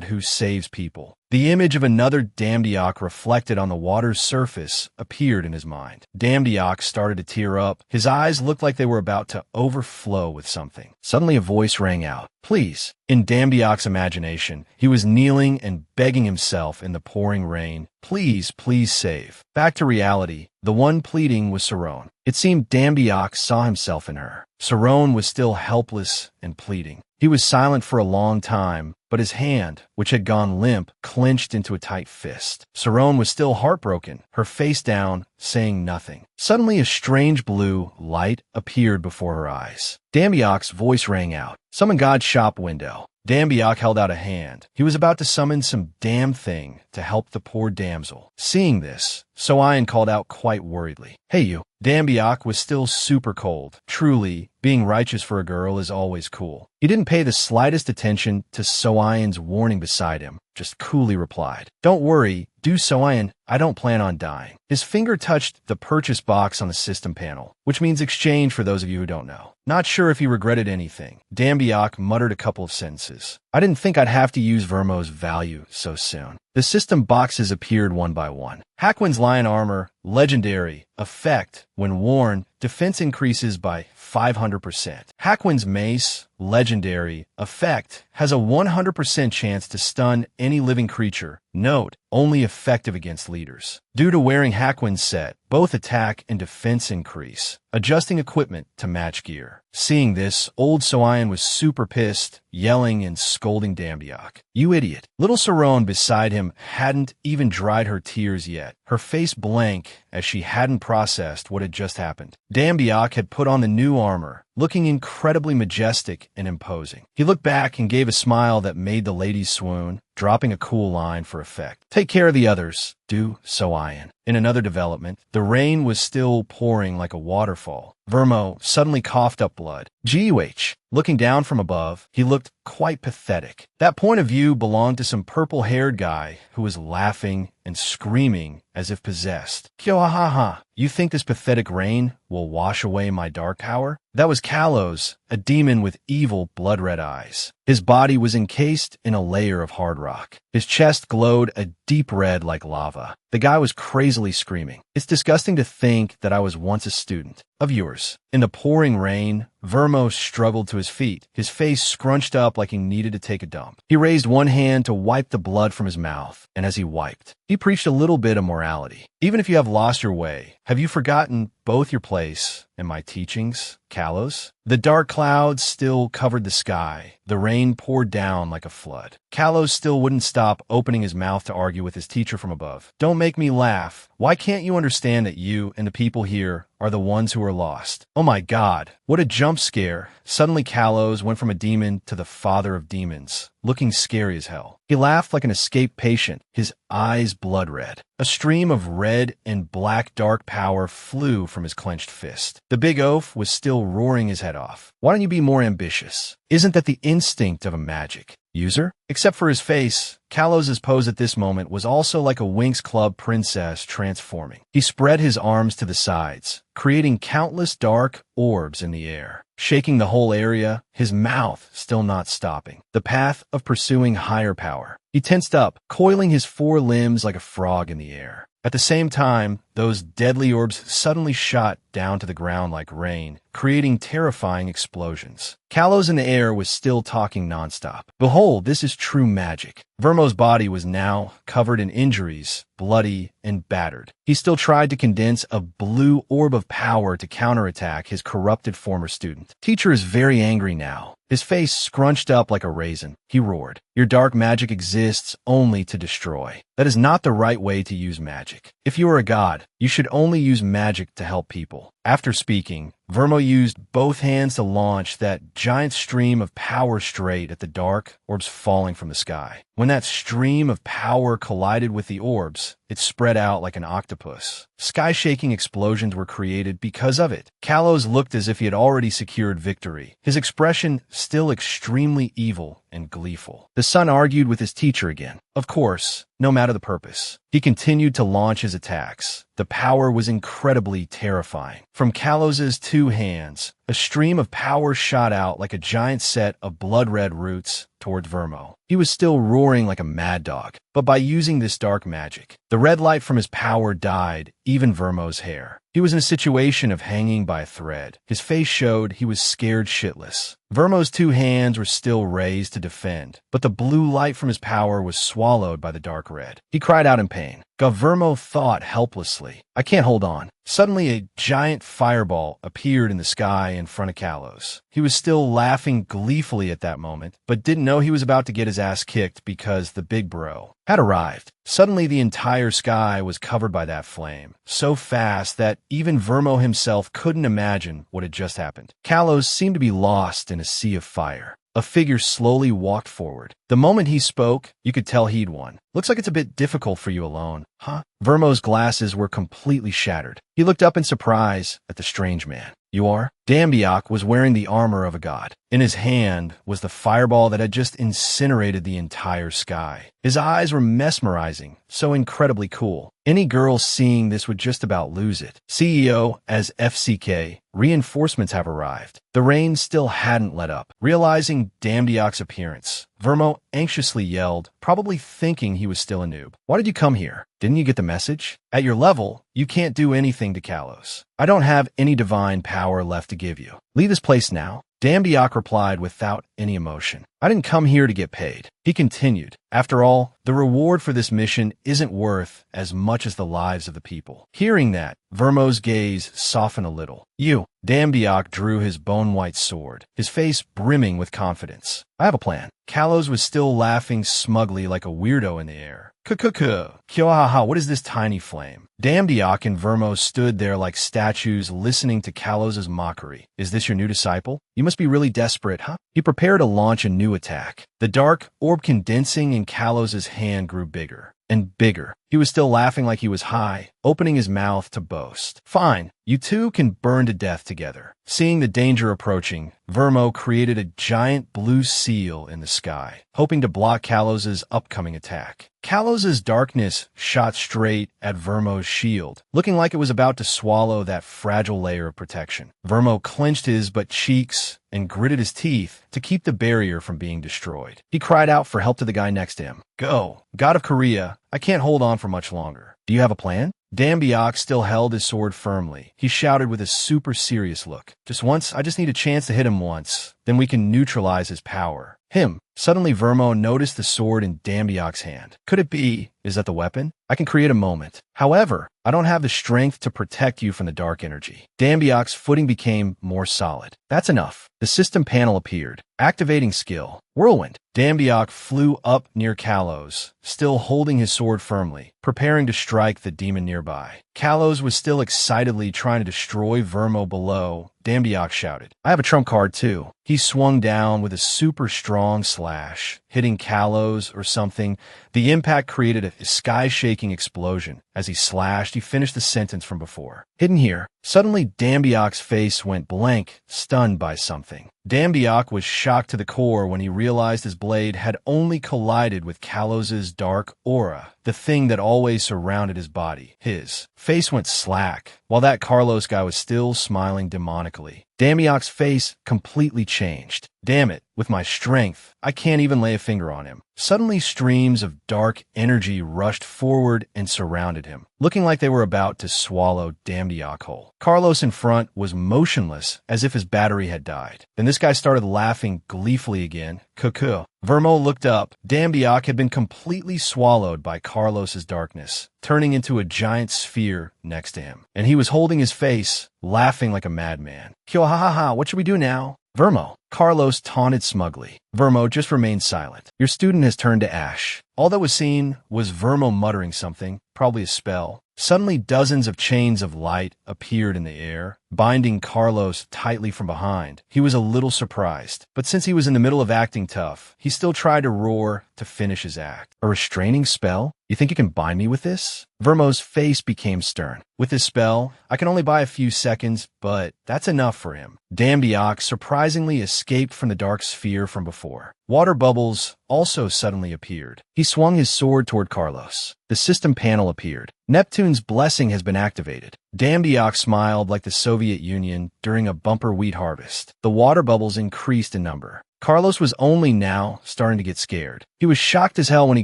who saves people. The image of another Damdiak reflected on the water's surface appeared in his mind. Damdiak started to tear up. His eyes looked like they were about to overflow with something. Suddenly a voice rang out. Please. In Damdiak's imagination, he was kneeling and begging himself in the pouring rain. Please, please save. Back to reality. The one pleading was Sarone. It seemed Dambiak saw himself in her. Sarone was still helpless and pleading. He was silent for a long time, but his hand, which had gone limp, clenched into a tight fist. Sarone was still heartbroken, her face down, saying nothing. Suddenly a strange blue light appeared before her eyes. Dambiak's voice rang out. Summon God's shop window. Dambiak held out a hand. He was about to summon some damn thing to help the poor damsel. Seeing this, Soayan called out quite worriedly. Hey you. Dambiak was still super cold. Truly, being righteous for a girl is always cool. He didn't pay the slightest attention to Soayan's warning beside him, just coolly replied, Don't worry, do Soayan, I don't plan on dying. His finger touched the purchase box on the system panel, which means exchange for those of you who don't know. Not sure if he regretted anything. Dambiak muttered a couple of sentences. I didn't think I'd have to use Vermo's value so soon. The system boxes appeared one by one. Hakwin's Lion Armor, Legendary, Effect, when worn, defense increases by 500%. Hakwin's Mace, Legendary, Effect, has a 100% chance to stun any living creature. Note, only effective against leaders. Due to wearing Hakwin's set, both attack and defense increase, adjusting equipment to match gear. Seeing this, old Soayan was super pissed, yelling and scolding Dambiak. You idiot. Little Sarone beside him hadn't even dried her tears yet, her face blank as she hadn't processed what had just happened. Dambiak had put on the new armor, looking incredibly majestic and imposing. He looked back and gave a smile that made the ladies swoon, dropping a cool line for effect. Take care of the others. Do Soayan. In another development, the rain was still pouring like a waterfall. Vermo suddenly coughed up blood. GUH. Looking down from above, he looked quite pathetic. That point of view belonged to some purple-haired guy who was laughing and screaming as if possessed. Kyo-ha-ha-ha. You think this pathetic rain will wash away my dark power? That was Kalos, a demon with evil blood-red eyes. His body was encased in a layer of hard rock. His chest glowed a deep red like lava. The guy was crazily screaming. It's disgusting to think that I was once a student of yours. In the pouring rain, Vermo struggled to his feet, his face scrunched up like he needed to take a dump. He raised one hand to wipe the blood from his mouth, and as he wiped, he preached a little bit of morality. Even if you have lost your way, have you forgotten both your place and my teachings, Kalos? The dark clouds still covered the sky. The rain poured down like a flood. Kalos still wouldn't stop opening his mouth to argue with his teacher from above. Don't make me laugh. Why can't you understand that you and the people here are the ones who are lost? Oh my God, what a jump scare. Suddenly Kalos went from a demon to the father of demons, looking scary as hell. He laughed like an escaped patient, his eyes blood red. A stream of red and black dark power flew from his clenched fist. The big oaf was still roaring his head off. Why don't you be more ambitious? Isn't that the instinct of a magic user? Except for his face, Kalos' pose at this moment was also like a Winx Club princess transforming. He spread his arms to the sides, creating countless dark orbs in the air, shaking the whole area, his mouth still not stopping. The path of pursuing higher power. He tensed up, coiling his four limbs like a frog in the air. At the same time, those deadly orbs suddenly shot down to the ground like rain, creating terrifying explosions. Kalos in the air was still talking nonstop. Behold, this is true magic. Vermo's body was now covered in injuries, bloody and battered. He still tried to condense a blue orb of power to counterattack his corrupted former student. Teacher is very angry now. His face scrunched up like a raisin. He roared, Your dark magic exists only to destroy. That is not the right way to use magic. If you are a god, You should only use magic to help people. After speaking, Vermo used both hands to launch that giant stream of power straight at the dark orbs falling from the sky. When that stream of power collided with the orbs, it spread out like an octopus. Sky-shaking explosions were created because of it. Kalos looked as if he had already secured victory, his expression still extremely evil and gleeful. The son argued with his teacher again. Of course, no matter the purpose. He continued to launch his attacks. The power was incredibly terrifying. From Kalos's two hands, a stream of power shot out like a giant set of blood-red roots towards Vermo. He was still roaring like a mad dog, but by using this dark magic, the red light from his power dyed even Vermo's hair. He was in a situation of hanging by a thread. His face showed he was scared shitless. Vermo's two hands were still raised to defend, but the blue light from his power was swallowed by the dark red. He cried out in pain. Vermo thought helplessly, I can't hold on. Suddenly, a giant fireball appeared in the sky in front of Kalos. He was still laughing gleefully at that moment, but didn't know he was about to get his ass kicked because the big bro had arrived. Suddenly, the entire sky was covered by that flame, so fast that even Vermo himself couldn't imagine what had just happened. Kalos seemed to be lost in a sea of fire. A figure slowly walked forward. The moment he spoke, you could tell he'd won. Looks like it's a bit difficult for you alone, huh? Vermo's glasses were completely shattered. He looked up in surprise at the strange man. You are? Dambiak was wearing the armor of a god. In his hand was the fireball that had just incinerated the entire sky. His eyes were mesmerizing, so incredibly cool. Any girl seeing this would just about lose it. CEO, as FCK, reinforcements have arrived. The rain still hadn't let up. Realizing Dambiak's appearance, Vermo anxiously yelled, probably thinking he was still a noob. Why did you come here? Didn't you get the message? At your level, you can't do anything to Kalos. I don't have any divine power left to give you. Leave this place now. Dambiak replied without any emotion. I didn't come here to get paid. He continued. After all, the reward for this mission isn't worth as much as the lives of the people. Hearing that, Vermo's gaze softened a little. You. Dambiak drew his bone-white sword, his face brimming with confidence. I have a plan. Kalos was still laughing smugly like a weirdo in the air. Kyohaha, what is this tiny flame? Dambiak and Vermo stood there like statues listening to Kalos's mockery. Is this your new disciple? You must be really desperate, huh? He prepared to launch a new attack. The dark orb condensing in Kalos's hand grew bigger and bigger. He was still laughing like he was high, opening his mouth to boast. Fine, you two can burn to death together. Seeing the danger approaching, Vermo created a giant blue seal in the sky, hoping to block Kalos's upcoming attack. Kalos's darkness shot straight at Vermo's shield, looking like it was about to swallow that fragile layer of protection. Vermo clenched his butt cheeks and gritted his teeth to keep the barrier from being destroyed. He cried out for help to the guy next to him. Go, God of Korea, I can't hold on for much longer. Do you have a plan? Dambiak still held his sword firmly. He shouted with a super serious look. Just once, I just need a chance to hit him once. Then we can neutralize his power. Him. Suddenly, Vermo noticed the sword in Dambiak's hand. Could it be? Is that the weapon? I can create a moment. However, I don't have the strength to protect you from the dark energy. Dambiak's footing became more solid. That's enough. The system panel appeared. Activating skill. Whirlwind. Dambiak flew up near Kalos, still holding his sword firmly, preparing to strike the demon nearby. Kalos was still excitedly trying to destroy Vermo below. Dambiak shouted, I have a trump card too. He swung down with a super strong slash, hitting Kalos or something. The impact created a sky-shaking explosion. As he slashed, he finished the sentence from before. Hidden here. Suddenly, Dambiak's face went blank, stunned by something. Dambiak was shocked to the core when he realized his blade had only collided with Kalos's dark aura, the thing that always surrounded his body. His face went slack, while that Carlos guy was still smiling demonically. Dambiak's face completely changed. Damn it, with my strength, I can't even lay a finger on him. Suddenly, streams of dark energy rushed forward and surrounded him, looking like they were about to swallow Dambiak whole. Carlos in front was motionless, as if his battery had died. Then this guy started laughing gleefully again. Cuckoo. Vermo looked up. Dambiak had been completely swallowed by Carlos's darkness, turning into a giant sphere next to him. And he was holding his face, laughing like a madman. Kyohaha, what should we do now? Vermo. Carlos taunted smugly. Vermo just remained silent. Your student has turned to ash. All that was seen was Vermo muttering something. probably a spell. Suddenly, dozens of chains of light appeared in the air, binding Carlos tightly from behind. He was a little surprised, but since he was in the middle of acting tough, he still tried to roar to finish his act. A restraining spell? You think you can bind me with this? Vermo's face became stern. With his spell, I can only buy a few seconds, but that's enough for him. Dambiak surprisingly escaped from the dark sphere from before. Water bubbles also suddenly appeared. He swung his sword toward Carlos. The system panel appeared. Neptune's blessing has been activated. Dambiak smiled like the Soviet Union during a bumper wheat harvest. The water bubbles increased in number. Carlos was only now starting to get scared. He was shocked as hell when he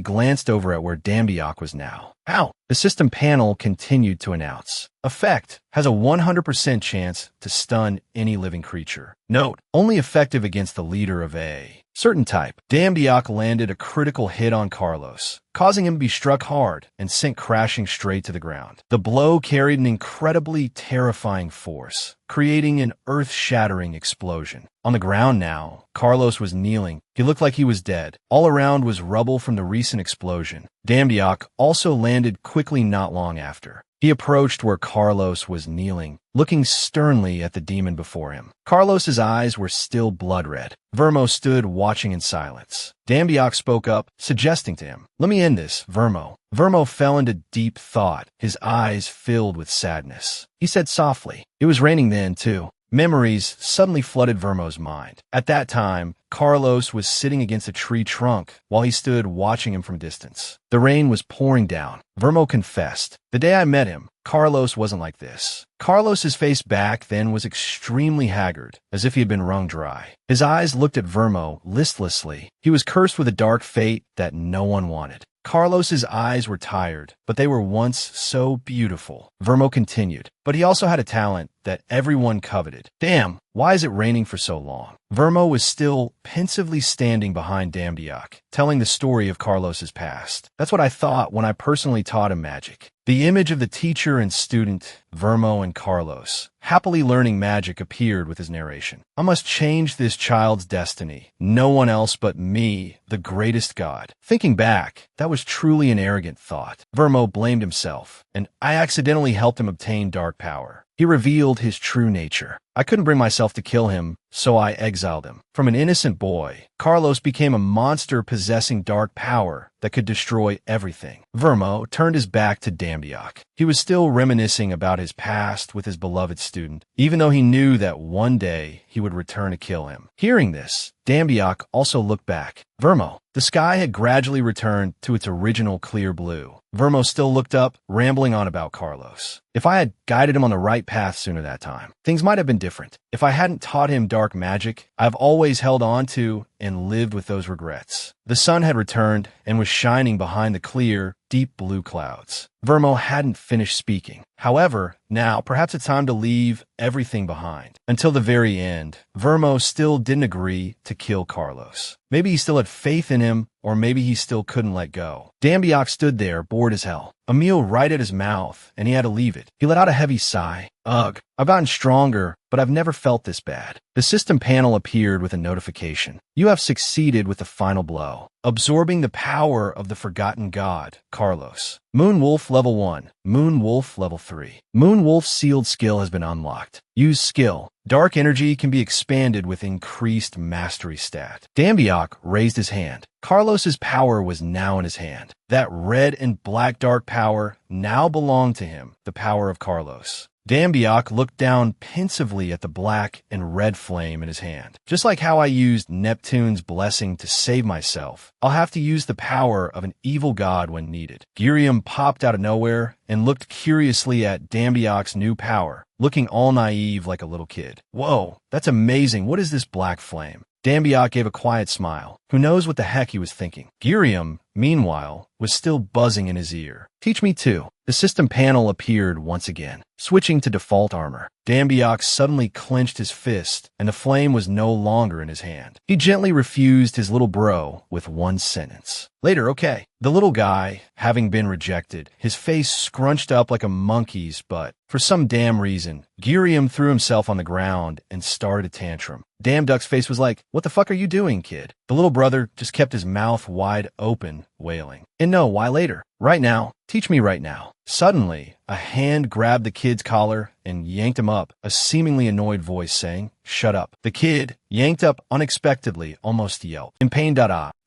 glanced over at where Dambiak was now. Ow! The system panel continued to announce. Effect has a 100% chance to stun any living creature. Note, only effective against the leader of a certain type. Dambiak landed a critical hit on Carlos, causing him to be struck hard and sent crashing straight to the ground. The blow carried an incredibly terrifying force, creating an earth-shattering explosion. On the ground now, Carlos was kneeling. He looked like he was dead. All around was rubble from the recent explosion. Dambiak also landed quickly not long after. He approached where Carlos was kneeling, looking sternly at the demon before him. Carlos's eyes were still blood red. Vermo stood watching in silence. Dambiak spoke up, suggesting to him, "Let me end this, Vermo." Vermo fell into deep thought, his eyes filled with sadness. He said softly, "It was raining then, too." Memories suddenly flooded Vermo's mind. At that time, Carlos was sitting against a tree trunk while he stood watching him from distance. The rain was pouring down. Vermo confessed, "The day I met him, Carlos wasn't like this." Carlos's face back then was extremely haggard, as if he had been wrung dry. His eyes looked at Vermo listlessly. He was cursed with a dark fate that no one wanted. Carlos's eyes were tired, but they were once so beautiful. Vermo continued, "But he also had a talent that everyone coveted." Damn, why is it raining for so long? Vermo was still pensively standing behind Dambiak, telling the story of Carlos's past. That's what I thought when I personally taught him magic. The image of the teacher and student, Vermo and Carlos, happily learning magic appeared with his narration. I must change this child's destiny. No one else but me, the greatest god. Thinking back, that was truly an arrogant thought. Vermo blamed himself, and I accidentally helped him obtain dark power. He revealed his true nature. I couldn't bring myself to kill him, so I exiled him. From an innocent boy, Carlos became a monster possessing dark power that could destroy everything. Vermo turned his back to Dambiak. He was still reminiscing about his past with his beloved student, even though he knew that one day he would return to kill him. Hearing this, Dambiak also looked back. Vermo. The sky had gradually returned to its original clear blue. Vermo still looked up, rambling on about Carlos. If I had guided him on the right path sooner that time, things might have been different. If I hadn't taught him dark magic, I've always held on to and lived with those regrets. The sun had returned and was shining behind the clear, deep blue clouds. Vermo hadn't finished speaking. However, now perhaps it's time to leave everything behind. Until the very end, Vermo still didn't agree to kill Carlos. Maybe he still had faith in him, or maybe he still couldn't let go. Dambiak stood there, bored as hell. A meal right at his mouth, and he had to leave it. He let out a heavy sigh. Ugh, I've gotten stronger, but I've never felt this bad. The system panel appeared with a notification. You have succeeded with the final blow, absorbing the power of the forgotten god, Carlos. Moon Wolf level 1, Moon Wolf level 3. Moon Wolf's sealed skill has been unlocked. Use skill. Dark energy can be expanded with increased mastery stat. Dambiak raised his hand. Carlos's power was now in his hand. That red and black dark power now belonged to him, the power of Carlos. Dambiak looked down pensively at the black and red flame in his hand. Just like how I used Neptune's blessing to save myself, I'll have to use the power of an evil god when needed. Girium popped out of nowhere and looked curiously at Dambiak's new power, looking all naive like a little kid. Whoa, that's amazing. What is this black flame? Dambiak gave a quiet smile. Who knows what the heck he was thinking? Girium, meanwhile, was still buzzing in his ear. Teach me too. The system panel appeared once again, switching to default armor. Dambiak suddenly clenched his fist, and the flame was no longer in his hand. He gently refused his little bro with one sentence. Later, okay. The little guy, having been rejected, his face scrunched up like a monkey's, but for some damn reason, Girium threw himself on the ground and started a tantrum. Damduck's face was like, "What the fuck are you doing, kid?" The little brother just kept his mouth wide open Saron, wailing. And no, why later? Right now. Teach me right now. Suddenly, a hand grabbed the kid's collar and yanked him up, a seemingly annoyed voice saying, "Shut up." The kid, yanked up unexpectedly, almost yelped. In pain,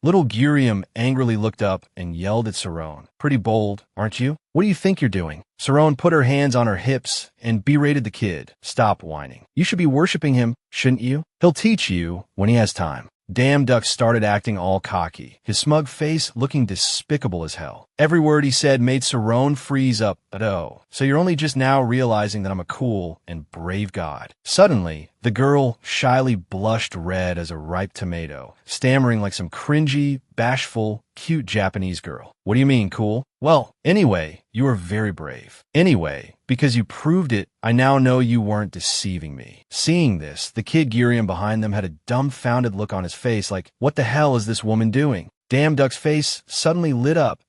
Little Gurium angrily looked up and yelled at Saron. "Pretty bold, aren't you? What do you think you're doing?" Saron put her hands on her hips and berated the kid. "Stop whining. You should be worshiping him, shouldn't you? He'll teach you when he has time." Damn Duck started acting all cocky, his smug face looking despicable as hell. Every word he said made Saron freeze up. "Oh, so you're only just now realizing that I'm a cool and brave god." Suddenly, the girl shyly blushed red as a ripe tomato, stammering like some cringy, bashful, cute Japanese girl. "What do you mean, cool?" "Well, anyway, you are very brave. Anyway, because you proved it, I now know you weren't deceiving me." Seeing this, the kid Gurium behind them had a dumbfounded look on his face like, what the hell is this woman doing? Damn Duck's face suddenly lit up.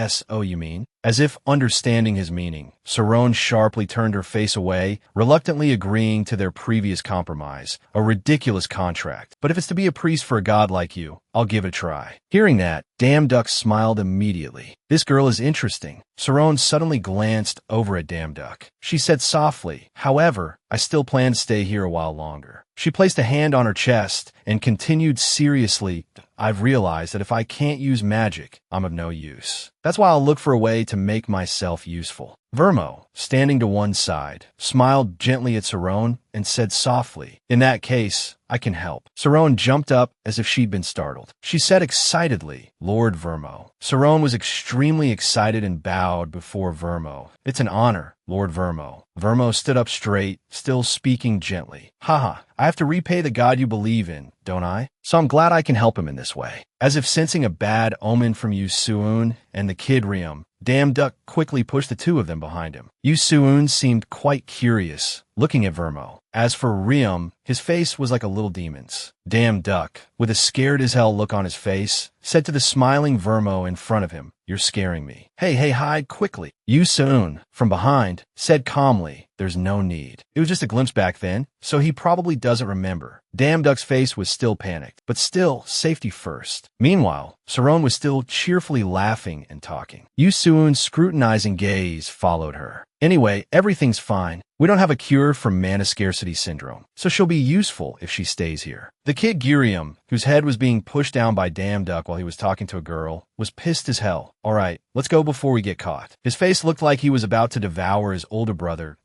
"So you mean?" As if understanding his meaning, Saron sharply turned her face away, reluctantly agreeing to their previous compromise, a ridiculous contract. "But if it's to be a priest for a god like you, I'll give it a try." Hearing that, Damn Duck smiled immediately. "This girl is interesting." Saron suddenly glanced over at Damn Duck. She said softly, "However, I still plan to stay here a while longer." She placed a hand on her chest and continued seriously, "I've realized that if I can't use magic, I'm of no use. That's why I'll look for a way to make myself useful." Vermo, standing to one side, smiled gently at Saron and said softly, "In that case, I can help." Saron jumped up as if she'd been startled. She said excitedly, "Lord Vermo." Saron was extremely excited and bowed before Vermo. "It's an honor, Lord Vermo." Vermo stood up straight, still speaking gently. "Haha, I have to repay the god you believe in, don't I? So I'm glad I can help him in this way." As if sensing a bad omen from Yu Suun and the kid Riam, Damn Duck quickly pushed the two of them behind him. Yu Suun seemed quite curious, looking at Vermo. As for Riam, his face was like a little demon's. Damn Duck, with a scared-as-hell look on his face, said to the smiling Vermo in front of him, "You're scaring me." Hey, hide quickly." Yu Suun, from behind, said calmly, "There's no need. It was just a glimpse back then, so he probably doesn't remember." Damn Duck's face was still panicked, but still, safety first. Meanwhile, Saron was still cheerfully laughing and talking. Yu Suun's scrutinizing gaze followed her. "Anyway, everything's fine. We don't have a cure for mana scarcity syndrome, so she'll be useful if she stays here." The kid Gurium, whose head was being pushed down by Damn Duck while he was talking to a girl, was pissed as hell. "All right, let's go before we get caught." His face looked like he was about to devour his older brother.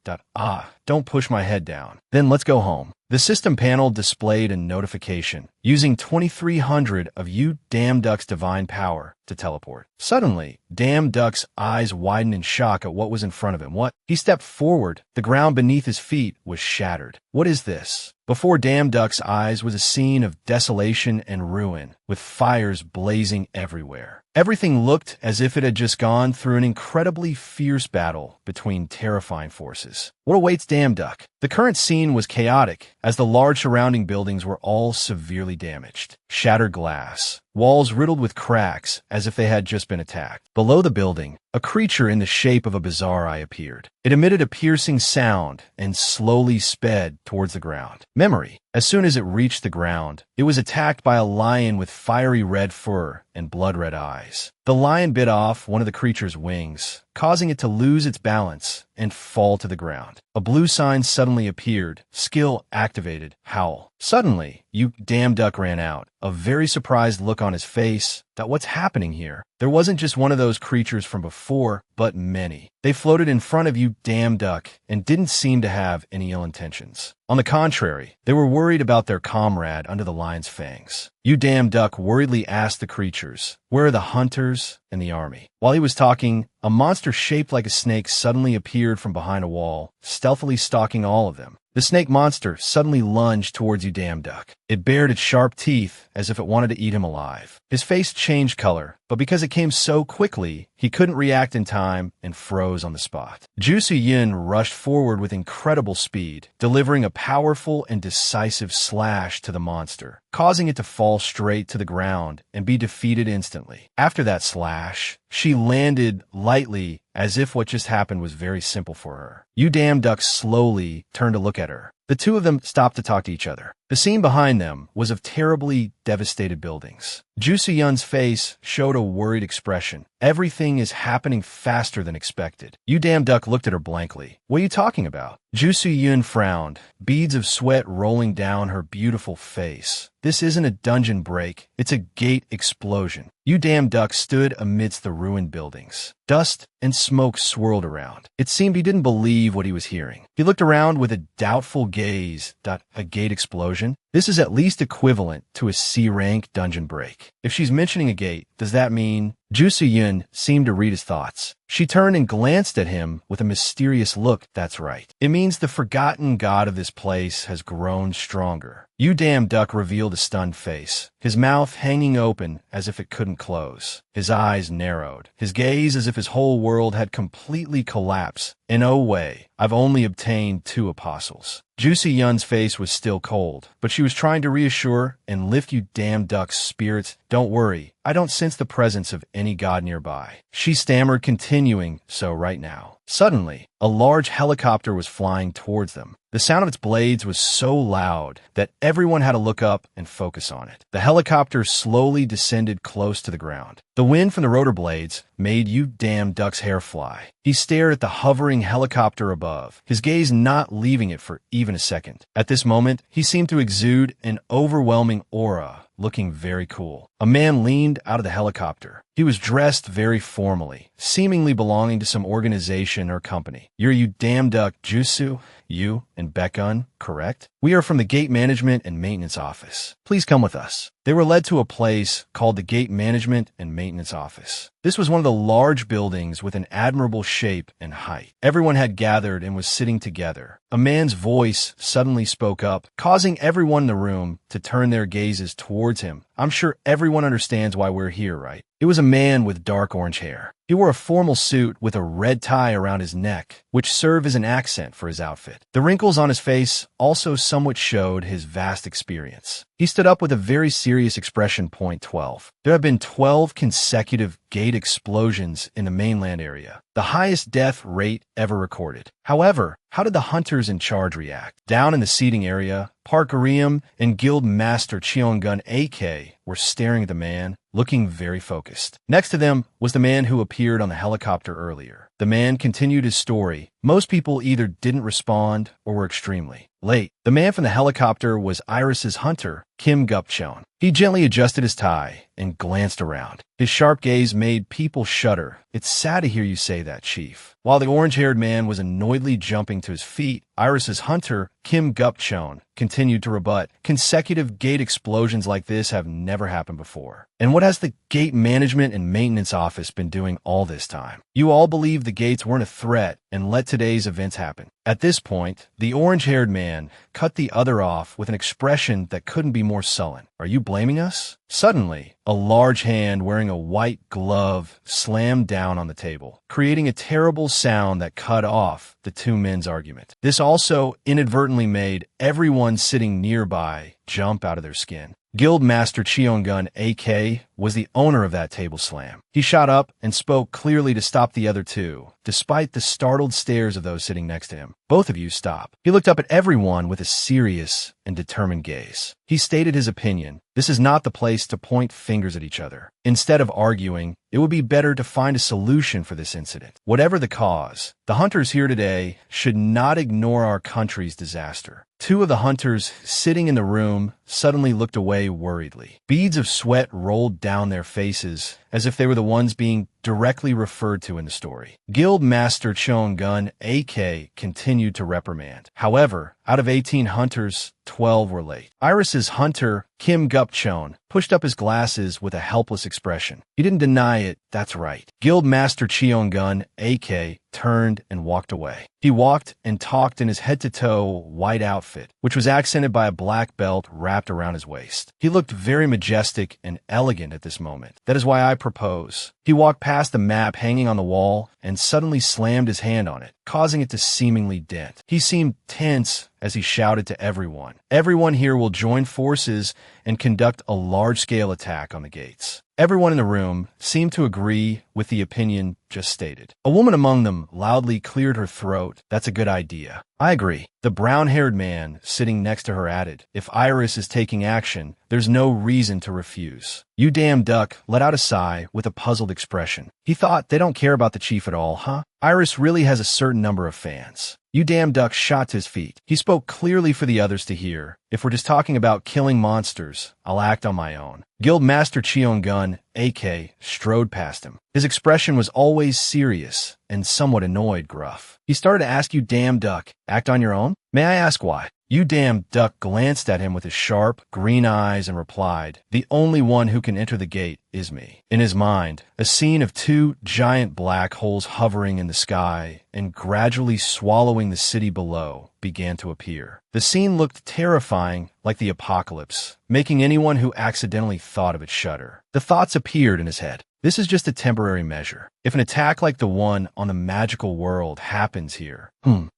Don't push my head down. "Then let's go home." The system panel displayed a notification, using 2300 of you Damn Duck's divine power to teleport. Suddenly, Damn Duck's eyes widened in shock at what was in front of him. What? He stepped forward. The ground beneath his feet was shattered. What is this? Before Damn Duck's eyes was a scene of desolation and ruin, with fires blazing everywhere. Everything looked as if it had just gone through an incredibly fierce battle between terrifying forces. What awaits Damn Duck? The current scene was chaotic, as the large surrounding buildings were all severely damaged. Shattered glass, walls riddled with cracks as if they had just been attacked. Below the building, a creature in the shape of a bizarre eye appeared. It emitted a piercing sound and slowly sped towards the ground. Memory. As soon as it reached the ground, it was attacked by a lion with fiery red fur and blood-red eyes. The lion bit off one of the creature's wings, causing it to lose its balance and fall to the ground. A blue sign suddenly appeared. Skill activated. Howl. Suddenly, you Damn Duck ran out, a very surprised look on his face. What's happening here? There wasn't just one of those creatures from before, but many. They floated in front of you Damn Duck and didn't seem to have any ill intentions. On the contrary, they were worried about their comrade under the lion's fangs. You Damn Duck worriedly asked the creatures, "Where are the hunters and the army?" While he was talking, a monster shaped like a snake suddenly appeared from behind a wall, stealthily stalking all of them. The snake monster suddenly lunged towards you Damn Duck. It bared its sharp teeth as if it wanted to eat him alive. His face changed color, but because it came so quickly, he couldn't react in time and froze on the spot. Jusu Yin rushed forward with incredible speed, delivering a powerful and decisive slash to the monster, causing it to fall straight to the ground and be defeated instantly. After that slash, she landed lightly as if what just happened was very simple for her. You Damn Duck slowly turned to look at her. The two of them stopped to talk to each other. The scene behind them was of terribly devastated buildings. Ju Soo-yun's face showed a worried expression. Everything is happening faster than expected. Yu Dam-duk looked at her blankly. What are you talking about? Ju Soo-yun frowned, beads of sweat rolling down her beautiful face. This isn't a dungeon break, it's a gate explosion. Yu Dam-duk stood amidst the ruined buildings. Dust and smoke swirled around. It seemed he didn't believe what he was hearing. He looked around with a doubtful gaze. A gate explosion? This is at least equivalent to a C-rank dungeon break. If she's mentioning a gate, does that mean... Ju Soo-yun seemed to read his thoughts. She turned and glanced at him with a mysterious look. That's right. It means the forgotten god of this place has grown stronger. Yu Dam-duk revealed a stunned face, his mouth hanging open as if it couldn't close. His eyes narrowed, his gaze as if his whole world had completely collapsed. In no way, I've only obtained 2 apostles. Ju Soo-yun's face was still cold, but she was trying to reassure and lift Yu Dam-duk's spirits. Don't worry, I don't sense the presence of any god nearby. She stammered, continuing so right now. Suddenly, a large helicopter was flying towards them. The sound of its blades was so loud that everyone had to look up and focus on it. The helicopter slowly descended close to the ground. The wind from the rotor blades made Yu Dam-duk's hair fly. He stared at the hovering helicopter above, his gaze not leaving it for even a second. At this moment, he seemed to exude an overwhelming aura, looking very cool. A man leaned out of the helicopter. He was dressed very formally, seemingly belonging to some organization or company. You're Yu Dam-duk Jusu, you and Baekun, correct? We are from the Gate Management and Maintenance Office. Please come with us. They were led to a place called the Gate Management and Maintenance Office. This was one of the large buildings with an admirable shape and height. Everyone had gathered and was sitting together. A man's voice suddenly spoke up, causing everyone in the room to turn their gazes towards him. I'm sure everyone understands why we're here, right? It was a man with dark orange hair. He wore a formal suit with a red tie around his neck, which served as an accent for his outfit. The wrinkles on his face also somewhat showed his vast experience. He stood up with a very serious expression. Point 12. There have been 12 consecutive gate explosions in the mainland area, the highest death rate ever recorded. However, how did the hunters in charge react? Down in the seating area, Park Ariam and Guild Master Cheongun AK were staring at the man, looking very focused. Next to them was the man who appeared on the helicopter earlier. The man continued his story. Most people either didn't respond or were extremely late. The man from the helicopter was Iris's hunter, Kim Gupcheon. He gently adjusted his tie and glanced around. His sharp gaze made people shudder. It's sad to hear you say that, Chief. While the orange-haired man was annoyedly jumping to his feet, Iris's hunter, Kim Gupcheon, continued to rebut. Consecutive gate explosions like this have never happened before. And what has the Gate Management and Maintenance Office been doing all this time? You all believe the gates weren't a threat and let today's events happen. At this point, the orange-haired man cut the other off with an expression that couldn't be more sullen. Are you blaming us? Suddenly, a large hand wearing a white glove slammed down on the table, creating a terrible sound that cut off the two men's argument. This also inadvertently made everyone sitting nearby jump out of their skin. Guild Master Cheongun AK was the owner of that table slam. He shot up and spoke clearly to stop the other two, despite the startled stares of those sitting next to him. Both of you stop. He looked up at everyone with a serious and determined gaze. He stated his opinion. This is not the place to point fingers at each other. Instead of arguing, it would be better to find a solution for this incident. Whatever the cause, the hunters here today should not ignore our country's disaster. Two of the hunters sitting in the room suddenly looked away worriedly. Beads of sweat rolled down their faces as if they were the ones being directly referred to in the story. Guild Master Cheongun AK continued to reprimand. However, out of 18 hunters, 12 were late. Iris's hunter, Kim Gupcheon, pushed up his glasses with a helpless expression. He didn't deny it, that's right. Guild Master Cheongun AK turned and walked away. He walked and talked in his head-to-toe white outfit, which was accented by a black belt wrapped around his waist. He looked very majestic and elegant at this moment. That is why I propose. He walked past the map hanging on the wall and suddenly slammed his hand on it, causing it to seemingly dent. He seemed tense as he shouted to everyone. Everyone here will join forces and conduct a large-scale attack on the gates. Everyone in the room seemed to agree with the opinion just stated. A woman among them loudly cleared her throat. That's a good idea. I agree. The brown-haired man sitting next to her added, if Iris is taking action, there's no reason to refuse. You damn duck let out a sigh with a puzzled expression. He thought they don't care about the chief at all, huh? Iris really has a certain number of fans. You damn duck shot to his feet. He spoke clearly for the others to hear. If we're just talking about killing monsters, I'll act on my own. Guild Master Cheon-gun, AK, strode past him. His expression was always serious and somewhat annoyed gruff. He started to ask you damn duck, act on your own? May I ask why? You damn duck glanced at him with his sharp, green eyes and replied, the only one who can enter the gate is me. In his mind, a scene of two giant black holes hovering in the sky and gradually swallowing the city below began to appear. The scene looked terrifying, like the apocalypse, making anyone who accidentally thought of it shudder. The thoughts appeared in his head. This is just a temporary measure. If an attack like the one on the magical world happens here,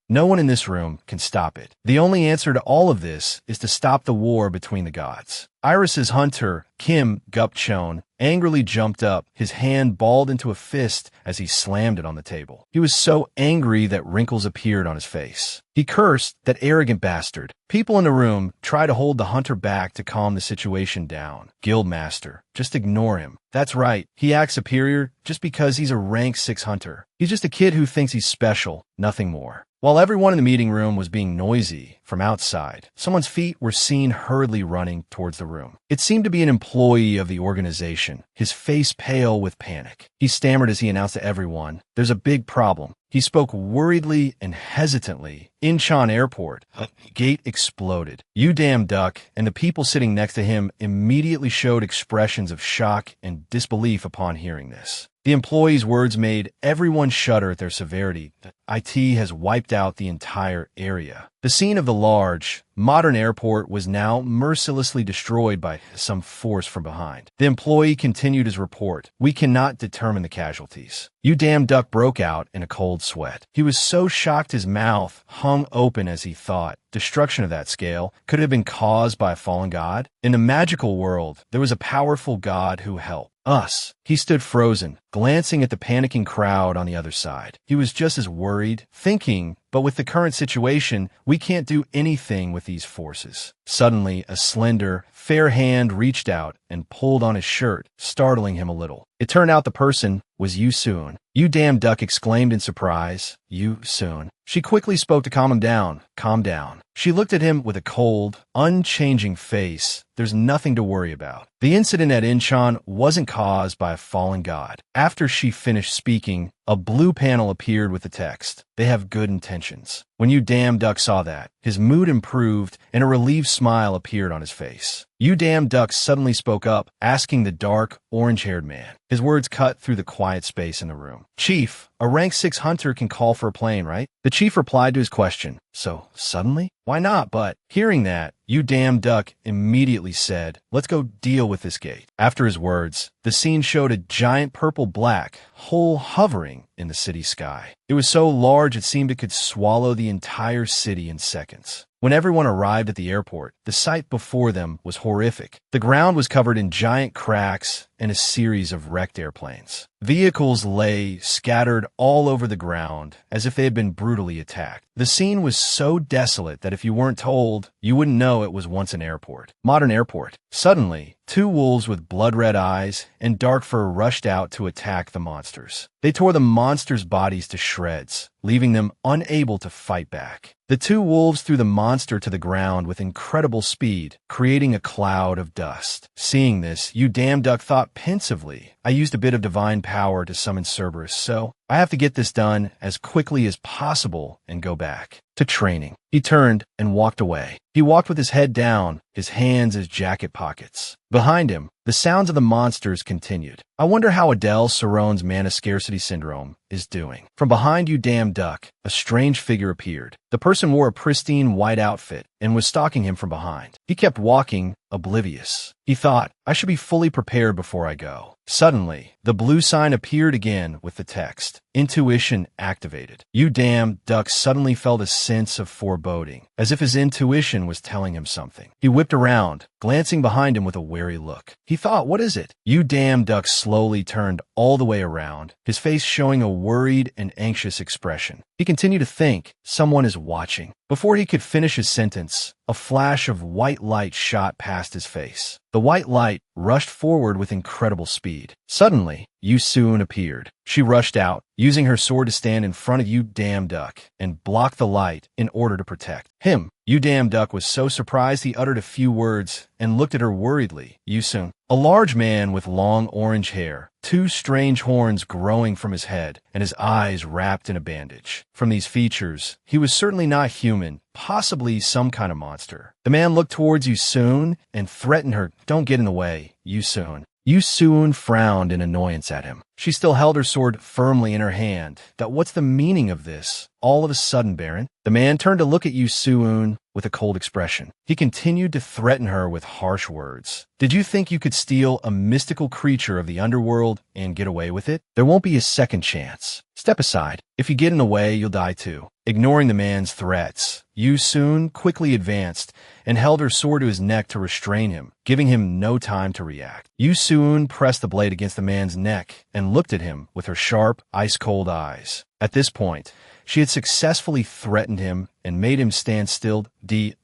no one in this room can stop it. The only answer to all of this is to stop the war between the gods. Iris's hunter, Kim Gupchon, angrily jumped up, his hand balled into a fist as he slammed it on the table. He was so angry that wrinkles appeared on his face. He cursed, that arrogant bastard. People in the room tried to hold the hunter back to calm the situation down. Guildmaster, just ignore him. That's right, he acts superior just because he's a rank 6 hunter. He's just a kid who thinks he's special, nothing more. While everyone in the meeting room was being noisy from outside, someone's feet were seen hurriedly running towards the room. It seemed to be an employee of the organization, his face pale with panic. He stammered as he announced to everyone, there's a big problem. He spoke worriedly and hesitantly. Incheon Airport. Gate exploded. You damn duck, and the people sitting next to him immediately showed expressions of shock and disbelief upon hearing this. The employee's words made everyone shudder at their severity. IT has wiped out the entire area. The scene of the large, modern airport was now mercilessly destroyed by some force from behind. The employee continued his report. We cannot determine the casualties. You damn duck broke out in a cold sweat. He was so shocked his mouth hung open as he thought. Destruction of that scale could have been caused by a fallen god? In the magical world, there was a powerful god who helped us. He stood frozen, glancing at the panicking crowd on the other side. He was just as worried, thinking, but with the current situation, we can't do anything with these forces. Suddenly, a slender, fair hand reached out and pulled on his shirt, startling him a little. It turned out the person was Yu Soon. You damn duck exclaimed in surprise. Yu Soon. She quickly spoke to calm him down. Calm down. She looked at him with a cold, unchanging face. There's nothing to worry about. The incident at Incheon wasn't caused by a fallen god. After she finished speaking, a blue panel appeared with the text, they have good intentions. When you damn duck saw that, his mood improved and a relieved smile appeared on his face. You damn duck suddenly spoke up, asking the dark, orange-haired man. His words cut through the quiet space in the room. Chief, a rank 6 hunter can call for a plane, right? The chief replied to his question. So, suddenly? Why not? But, hearing that, you damn duck immediately said, let's go deal with this gate. After his words, the scene showed a giant purple black hole hovering in the city sky. It was so large it seemed it could swallow the entire city in seconds. When everyone arrived at the airport, the sight before them was horrific. The ground was covered in giant cracks and a series of wrecked airplanes. Vehicles lay scattered all over the ground as if they had been brutally attacked. The scene was so desolate that if you weren't told, you wouldn't know it was once an airport. Modern airport. Suddenly, 2 wolves with blood-red eyes and dark fur rushed out to attack the monsters. They tore the monsters' bodies to shreds, leaving them unable to fight back. The 2 wolves threw the monster to the ground with incredible speed, creating a cloud of dust. Seeing this, you damn duck thought pensively, I used a bit of divine power to summon Cerberus, so I have to get this done as quickly as possible and go back to training. He turned and walked away. He walked with his head down, his hands in his jacket pockets. Behind him, the sounds of the monsters continued. I wonder how Adele Saron's mana scarcity syndrome is doing. From behind you damn duck, a strange figure appeared. The person wore a pristine white outfit and was stalking him from behind. He kept walking, oblivious. He thought, I should be fully prepared before I go. Suddenly, the blue sign appeared again with the text, Intuition activated. You damn duck suddenly felt a sense of foreboding, as if his intuition was telling him something. He whipped around, glancing behind him with a wary look. He thought, what is it? You damn duck slowly turned all the way around, his face showing a worried and anxious expression. He continued to think, someone is watching. Before he could finish his sentence, a flash of white light shot past his face. The white light rushed forward with incredible speed. Suddenly, Yu Soon appeared. She rushed out, using her sword to stand in front of You Damn Duck and block the light in order to protect him. You Damn Duck was so surprised he uttered a few words and looked at her worriedly. Yu Soon, a large man with long orange hair, two strange horns growing from his head, and his eyes wrapped in a bandage. From these features, he was certainly not human, possibly some kind of monster. The man looked towards Yu Soon and threatened her, "Don't get in the way, Yu Soon." Yu Soon frowned in annoyance at him. She still held her sword firmly in her hand. What's the meaning of this? All of a sudden, Baron. The man turned to look at Yu Soon with a cold expression. He continued to threaten her with harsh words. Did you think you could steal a mystical creature of the underworld and get away with it? There won't be a second chance. Step aside. If you get in the way, you'll die too. Ignoring the man's threats, Yu Soon quickly advanced and held her sword to his neck to restrain him, giving him no time to react. Yu Soon pressed the blade against the man's neck and looked at him with her sharp, ice-cold eyes. At this point, she had successfully threatened him and made him stand still.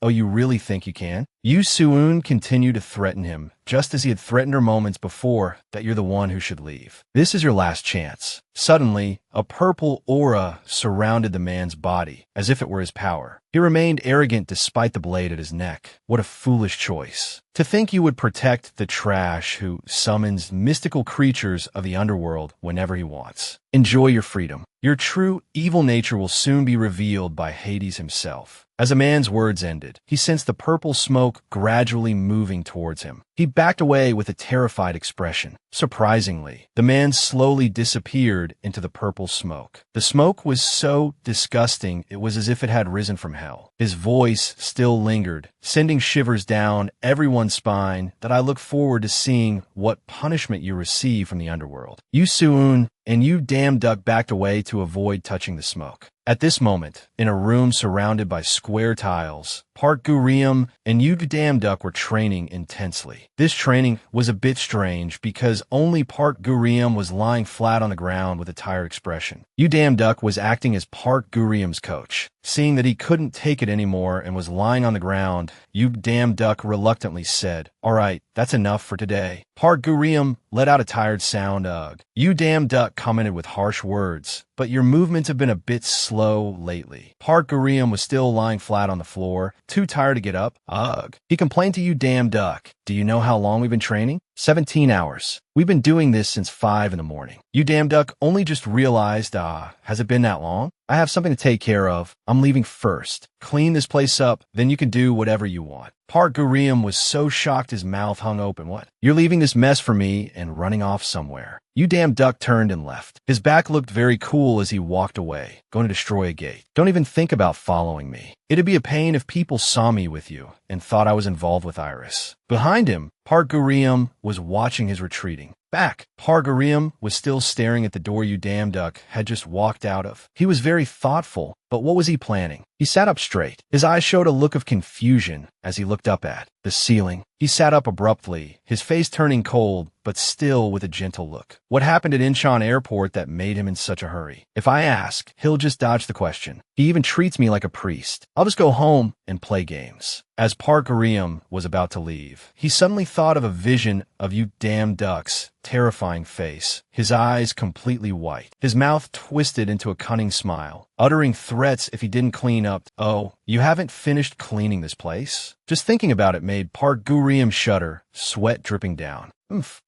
Oh, you really think you can? Yu Soon continued to threaten him, just as he had threatened her moments before, that you're the one who should leave. This is your last chance. Suddenly, a purple aura surrounded the man's body, as if it were his power. He remained arrogant despite the blade at his neck. What a foolish choice. To think you would protect the trash who summons mystical creatures of the underworld whenever he wants. Enjoy your freedom. Your true evil nature will soon be revealed by Hades himself. As a man's words ended, he sensed the purple smoke gradually moving towards him. He backed away with a terrified expression. Surprisingly, the man slowly disappeared into the purple smoke. The smoke was so disgusting, it was as if it had risen from hell. His voice still lingered, sending shivers down everyone's spine. That I look forward to seeing what punishment you receive from the underworld. Yu Soon and You Damn Duck backed away to avoid touching the smoke. At this moment, in a room surrounded by square tiles, Park Gurium and You Damn Duck were training intensely. This training was a bit strange because only Park Gurium was lying flat on the ground with a tired expression. You Damn Duck was acting as Park Gurium's coach. Seeing that he couldn't take it anymore and was lying on the ground, You Damn Duck reluctantly said, "All right, that's enough for today." Park Gurium let out a tired sound. Ugh. You Damn Duck commented with harsh words, "But your movements have been a bit slow lately." Park Gurium was still lying flat on the floor, too tired to get up. Ugh. He complained to You Damn Duck, "Do you know how long we've been training? 17 hours. We've been doing this since 5 in the morning." You Damn Duck only just realized, has it been that long? I have something to take care of. I'm leaving first. Clean this place up, then you can do whatever you want. Park Gurium was so shocked his mouth hung open. What? You're leaving this mess for me and running off somewhere. You Damn Duck turned and left. His back looked very cool as he walked away, going to destroy a gate. Don't even think about following me. It'd be a pain if people saw me with you and thought I was involved with Iris. Behind him, Park Gurium was watching his retreating back. Park Gurium was still staring at the door You Damn Duck had just walked out of. He was very thoughtful, but what was he planning? He sat up straight. His eyes showed a look of confusion as he looked up at the ceiling. He sat up abruptly, his face turning cold, but still with a gentle look. What happened at Incheon Airport that made him in such a hurry? If I ask, he'll just dodge the question. He even treats me like a priest. I'll just go home and play games. As Park Gurium was about to leave, he suddenly thought of a vision of You Damn Duck's terrifying face, his eyes completely white, his mouth twisted into a cunning smile, uttering threats if he didn't clean up. "Oh, you haven't finished cleaning this place?" Just thinking about it made Park Gurium shudder, sweat dripping down.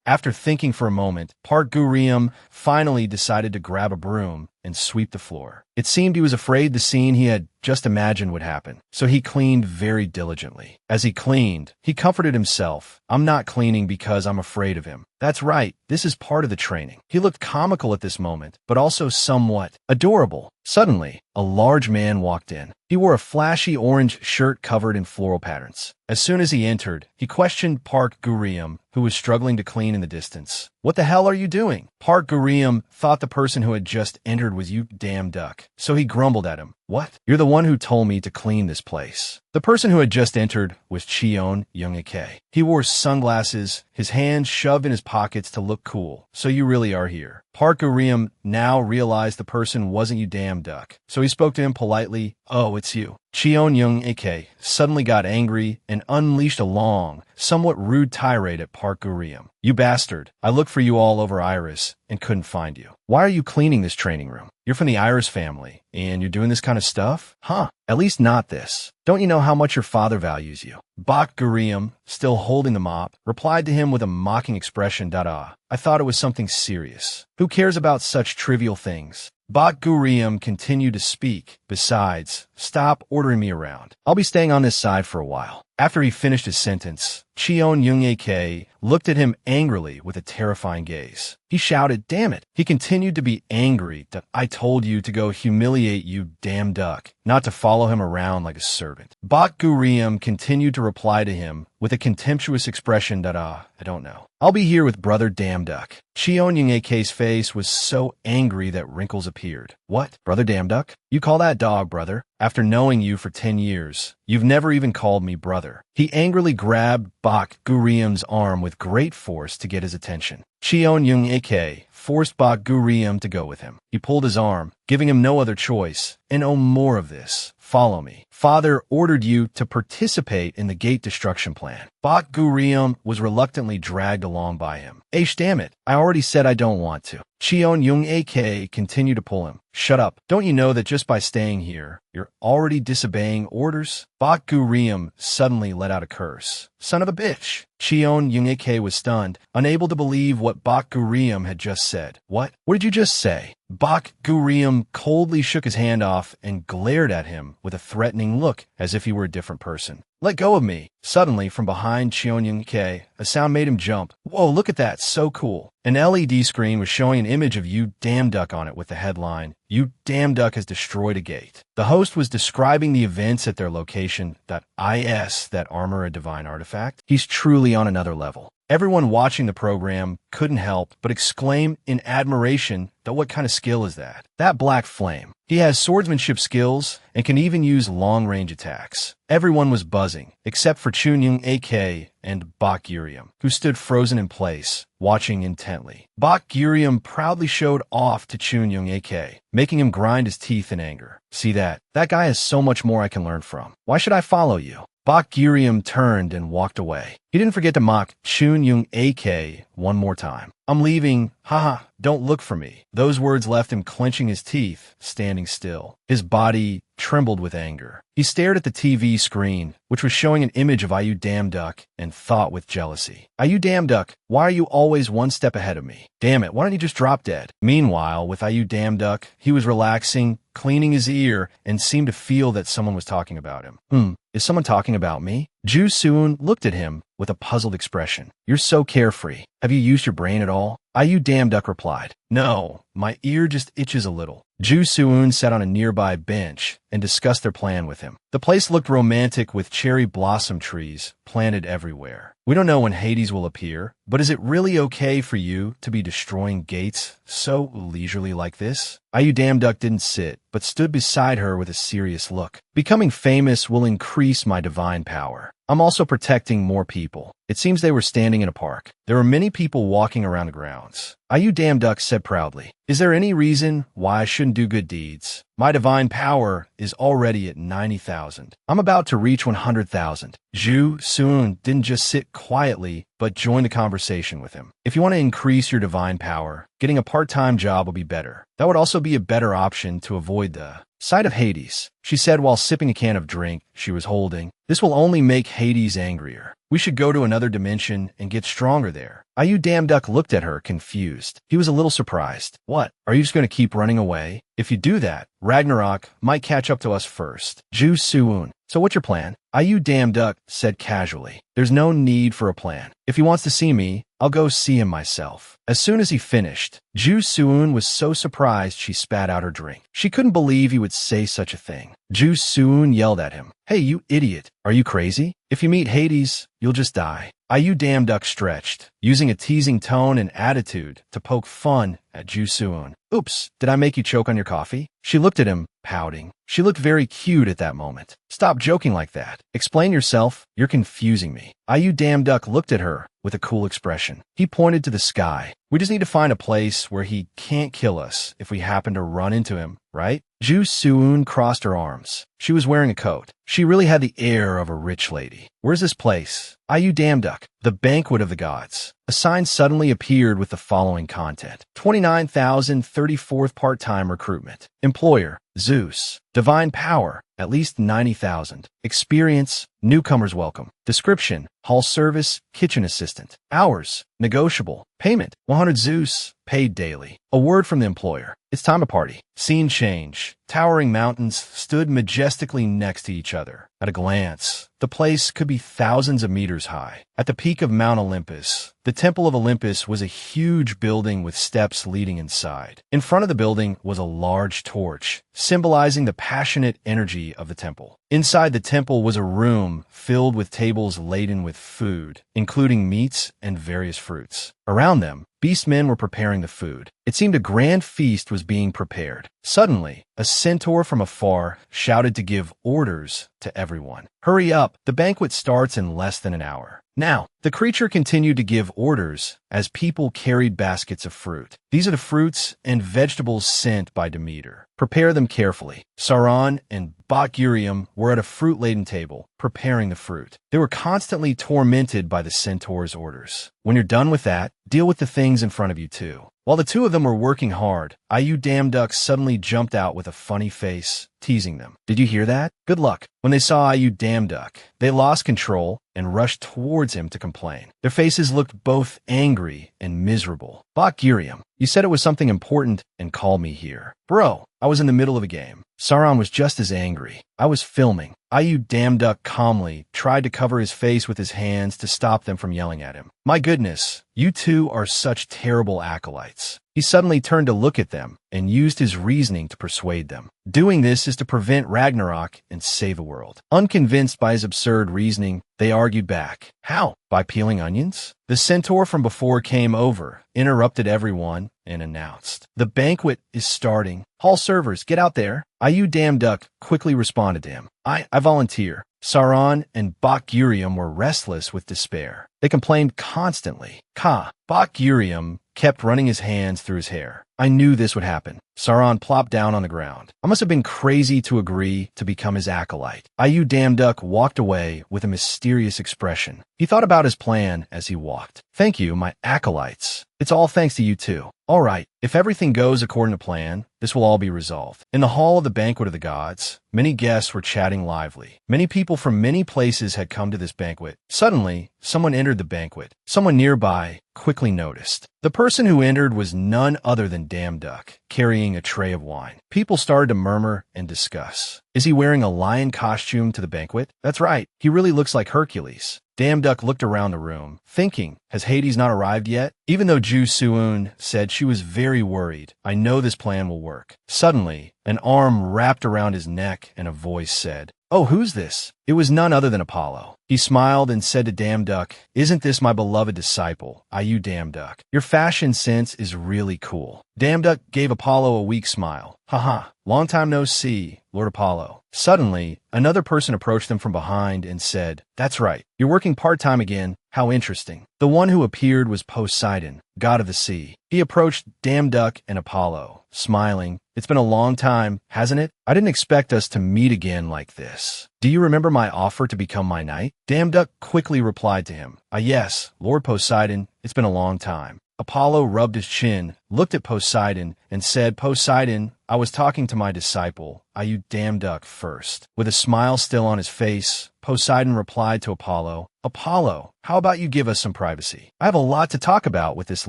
After thinking for a moment, Park Gurium finally decided to grab a broom and sweep the floor. It seemed he was afraid the scene he had just imagined would happen, so he cleaned very diligently. As he cleaned, he comforted himself. "I'm not cleaning because I'm afraid of him. That's right, this is part of the training." He looked comical at this moment, but also somewhat adorable. Suddenly, a large man walked in. He wore a flashy orange shirt covered in floral patterns. As soon as he entered, he questioned Park Gurium, who was struggling to clean in the distance. "What the hell are you doing?" Park Gurium thought the person who had just entered was "you damn duck." So he grumbled at him. "What? You're the one who told me to clean this place." The person who had just entered was Cheon Young-ik. He wore sunglasses, his hands shoved in his pockets to look cool. "So you really are here." Park Gurium now realized the person wasn't "you damn duck," so he spoke to him politely. "Oh, it's you." Cheon Young-ik suddenly got angry and unleashed a long, somewhat rude tirade at Park Gurium. "You bastard, I looked for you all over Iris and couldn't find you. Why are you cleaning this training room? You're from the Iris family, and you're doing this kind of stuff? Huh, at least not this. Don't you know how much your father values you?" Bak Gurium, still holding the mop, replied to him with a mocking expression. "I thought it was something serious. Who cares about such trivial things?" Bak Gurium continued to speak. "Besides, stop ordering me around. I'll be staying on this side for a while." After he finished his sentence, Cheon Young-ik looked at him angrily with a terrifying gaze. He shouted, "Damn it!" He continued to be angry that "I told you to go humiliate you damn duck, not to follow him around like a servant." Bak Gurium continued to reply to him with a contemptuous expression. I don't know. I'll be here with brother damn duck." Cheon Young-ik's face was so angry that wrinkles appeared. "What? Brother damn duck? You call that dog brother? After knowing you for 10 years, you've never even called me brother." He angrily grabbed Bak Gurium's arm with great force to get his attention. Cheon Young-ik forced Bak Gurium to go with him. He pulled his arm, giving him no other choice. "And oh, more of this. Follow me. Father ordered you to participate in the gate destruction plan." Bak Gurium was reluctantly dragged along by him. Damn it, I already said I don't want to." Cheon Young-ik continued to pull him. "Shut up. Don't you know that just by staying here, you're already disobeying orders?" Bak Gurium suddenly let out a curse. "Son of a bitch." Cheon Young-ik was stunned, unable to believe what Bak Gurium had just said. What did you just say?" Bak Gurium coldly shook his hand off and glared at him with a threatening look as if he were a different person. "Let go of me." Suddenly, from behind Cheon Young-ik, a sound made him jump. "Whoa, look at that, so cool." An LED screen was showing an image of "You damn duck" on it with the headline, "You damn duck has destroyed a gate." The host was describing the events at their location. Is that armor a divine artifact? He's truly on another level. Everyone watching the program couldn't help but exclaim in admiration that what kind of skill is that? That black flame. He has swordsmanship skills and can even use long-range attacks. Everyone was buzzing, except for Cheon Young-ik and Bak Gurium, who stood frozen in place, watching intently. Bak Gurium proudly showed off to Cheon Young-ik, making him grind his teeth in anger. "See that? That guy has so much more I can learn from. Why should I follow you?" Bak Gurium turned and walked away. He didn't forget to mock Cheon Young-ik one more time. "I'm leaving. Haha, don't look for me." Those words left him clenching his teeth, standing still. His body trembled with anger. He stared at the TV screen, which was showing an image of "Ayu damn duck," and thought with jealousy. "Ayu damn duck, why are you always one step ahead of me? Damn it, why don't you just drop dead?" Meanwhile, with Ayu damn duck, he was relaxing, cleaning his ear, and seemed to feel that someone was talking about him. Is someone talking about me? Ju Soon looked at him with a puzzled expression. "You're so carefree. Have you used your brain at all?" Ayu damn duck replied. "No, my ear just itches a little." Ju Soon sat on a nearby bench and discussed their plan with him. The place looked romantic with cherry blossom trees planted everywhere. "We don't know when Hades will appear, but is it really okay for you to be destroying gates so leisurely like this?" Ayu damn duck didn't sit, but stood beside her with a serious look. "Becoming famous will increase my divine power. I'm also protecting more people." It seems they were standing in a park. There were many people walking around the grounds. Ayu damn duck said proudly, "Is there any reason why I shouldn't do good deeds? My divine power is already at 90,000. I'm about to reach 100,000. Ju Soon didn't just sit quietly, but joined the conversation with him. "If you want to increase your divine power, getting a part-time job will be better. That would also be a better option to avoid the sight of Hades," she said while sipping a can of drink she was holding. "This will only make Hades angrier. We should go to another dimension and get stronger there." Ayu damn duck looked at her, confused. He was a little surprised. "What? Are you just going to keep running away? If you do that, Ragnarok might catch up to us first." Ju Soon. "So what's your plan?" Ayu damn duck said casually. "There's no need for a plan. If he wants to see me, I'll go see him myself." As soon as he finished, Ju Soon was so surprised she spat out her drink. She couldn't believe he would say such a thing. Ju Soon yelled at him. "Hey, you idiot. Are you crazy? If you meet Hades, you'll just die." Ayu damn duck stretched, using a teasing tone and attitude to poke fun at Ju Soon. Oops, did I make you choke on your coffee? She looked at him, pouting. She looked very cute at that moment. Stop joking like that. Explain yourself. You're confusing me. You damn duck looked at her with a cool expression. He pointed to the sky. We just need to find a place where he can't kill us if we happen to run into him, right? Ju Suun crossed her arms. She was wearing a coat. She really had the air of a rich lady. Where's this place? You damn duck. The Banquet of the Gods. A sign suddenly appeared with the following content. 29,034th part-time recruitment. Employer, Zeus. Divine power, at least 90,000. Experience, newcomers welcome. Description, hall service, kitchen assistant. Hours, negotiable. Payment, 100 Zeus, paid daily. A word from the employer. It's time to party. Scene change. Towering mountains stood majestically next to each other. At a glance, the place could be thousands of meters high. At the peak of Mount Olympus, the Temple of Olympus was a huge building with steps leading inside. In front of the building was a large torch, symbolizing the passionate energy of the temple. Inside the temple was a room filled with tables laden with food, including meats and various fruits. Around them, beastmen were preparing the food. It seemed a grand feast was being prepared. Suddenly, a centaur from afar shouted to give orders to everyone. Hurry up, the banquet starts in less than an hour. Now, the creature continued to give orders as people carried baskets of fruit. These are the fruits and vegetables sent by Demeter. Prepare them carefully. Sauron and Bakurium were at a fruit-laden table, preparing the fruit. They were constantly tormented by the centaur's orders. When you're done with that, deal with the things in front of you too. While the two of them were working hard, You damn duck suddenly jumped out with a funny face, teasing them. Did you hear that? Good luck. When they saw You damn duck, they lost control and rushed towards him to complain. Their faces looked both angry and miserable. Bakurium, you said it was something important and called me here. Bro, I was in the middle of a game. Sauron was just as angry. I was filming. You damn duck calmly tried to cover his face with his hands to stop them from yelling at him. My goodness, you two are such terrible acolytes. He suddenly turned to look at them and used his reasoning to persuade them. Doing this is to prevent Ragnarok and save the world. Unconvinced by his absurd reasoning, they argued back. How? By peeling onions? The centaur from before came over, interrupted everyone, and announced, the banquet is starting. Hall servers, get out there. You damn duck quickly responded to him. I volunteer. Sauron and Bakurium were restless with despair. They complained constantly. Bakurium kept running his hands through his hair. I knew this would happen. Sauron plopped down on the ground. I must have been crazy to agree to become his acolyte. You damn duck walked away with a mysterious expression. He thought about his plan as he walked. Thank you, my acolytes. It's all thanks to you two. All right, if everything goes according to plan, this will all be resolved. In the hall of the Banquet of the Gods, many guests were chatting lively. Many people from many places had come to this banquet. Suddenly, someone entered the banquet. Someone nearby quickly noticed. The person who entered was none other than Damn Duck, carrying a tray of wine. People started to murmur and discuss. Is he wearing a lion costume to the banquet? That's right, he really looks like Hercules. Damn Duck looked around the room, thinking, has Hades not arrived yet? Even though Ju Suun said she was very worried, I know this plan will work. Suddenly, an arm wrapped around his neck and a voice said, Oh, who's this? It was none other than Apollo. He smiled and said to Damn Duck, Isn't this my beloved disciple, You Damn Duck? Your fashion sense is really cool. Damn Duck gave Apollo a weak smile. Haha, long time no see, Lord Apollo. Suddenly, another person approached them from behind and said, That's right, you're working part-time again. How interesting. The one who appeared was Poseidon, god of the sea. He approached Damn Duck and Apollo, smiling. It's been a long time, hasn't it? I didn't expect us to meet again like this. Do you remember my offer to become my knight? Damn Duck quickly replied to him. Yes, Lord Poseidon, it's been a long time. Apollo rubbed his chin, looked at Poseidon, and said, Poseidon, I was talking to my disciple, You Damn Duck, first. With a smile still on his face, Poseidon replied to Apollo, Apollo, how about you give us some privacy? I have a lot to talk about with this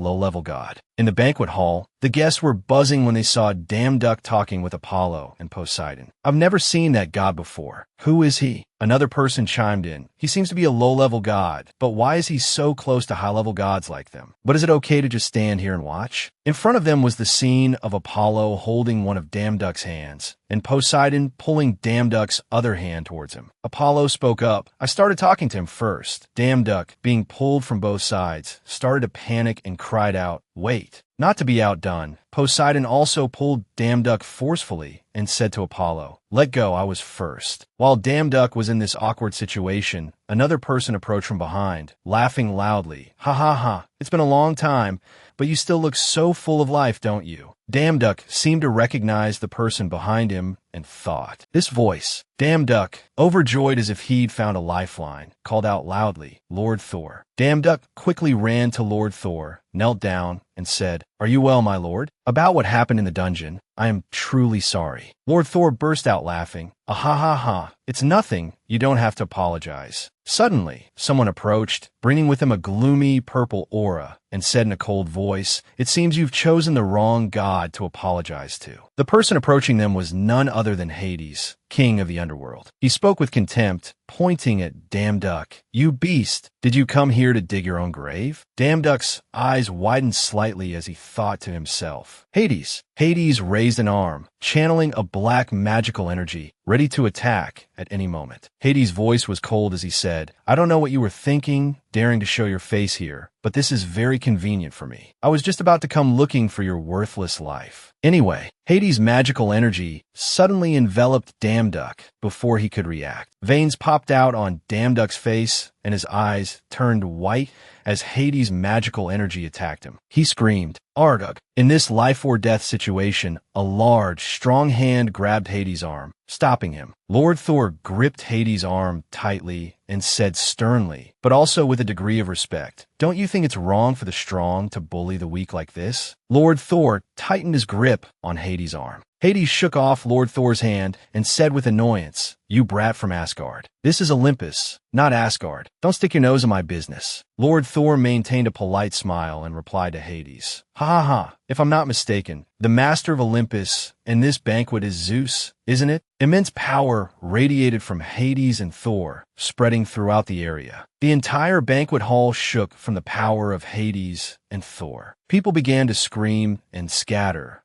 low-level god. In the banquet hall, the guests were buzzing when they saw Damn Duck talking with Apollo and Poseidon. I've never seen that god before. Who is he? Another person chimed in. He seems to be a low-level god, but why is he so close to high-level gods like them? But is it okay to just stand here and watch? In front of them was the scene of Apollo holding one of Damn Duck's hands, and Poseidon pulling Damn Duck's other hand towards him. Apollo spoke up. I started talking to him first. Damn Duck, being pulled from both sides, started to panic and cried out, Wait, Not to be outdone, Poseidon also pulled Damduck forcefully and said to Apollo, "Let go, I was first." While Damduck was in this awkward situation, another person approached from behind, laughing loudly. "Ha ha ha, it's been a long time, but you still look so full of life, don't you?" Damduck seemed to recognize the person behind him and thought. This voice, Damduck, overjoyed as if he'd found a lifeline, called out loudly, "Lord Thor." Damduck quickly ran to Lord Thor, knelt down, and said, "Are you well, my lord? About what happened in the dungeon, I am truly sorry." Lord Thor burst out laughing. "Ah ha ha ha, it's nothing, you don't have to apologize." Suddenly, someone approached, bringing with him a gloomy purple aura, and said in a cold voice, "It seems you've chosen the wrong god to apologize to." The person approaching them was none other than Hades, king of the underworld. He spoke with contempt, pointing at Damduck. "You beast, did you come here to dig your own grave?" Damduck's eyes widened slightly as he thought to himself, "Hades." Hades raised an arm, channeling a black magical energy, ready to attack at any moment. Hades' voice was cold as he said, "I don't know what you were thinking, daring to show your face here, but this is very convenient for me. I was just about to come looking for your worthless life." Anyway, Hades' magical energy suddenly enveloped Damduck before he could react. Veins popped out on Damduck's face, and his eyes turned white as Hades' magical energy attacked him. He screamed, "Ardug!" In this life-or-death situation, a large, strong hand grabbed Hades' arm, stopping him. Lord Thor gripped Hades' arm tightly and said sternly, but also with a degree of respect, "Don't you think it's wrong for the strong to bully the weak like this?" Lord Thor tightened his grip on Hades' arm. Hades shook off Lord Thor's hand and said with annoyance, "You brat from Asgard. This is Olympus, not Asgard. Don't stick your nose in my business." Lord Thor maintained a polite smile and replied to Hades, "Ha ha ha, if I'm not mistaken, the master of Olympus and this banquet is Zeus, isn't it?" Immense power radiated from Hades and Thor, spreading throughout the area. The entire banquet hall shook from the power of Hades and Thor. People began to scream and scatter.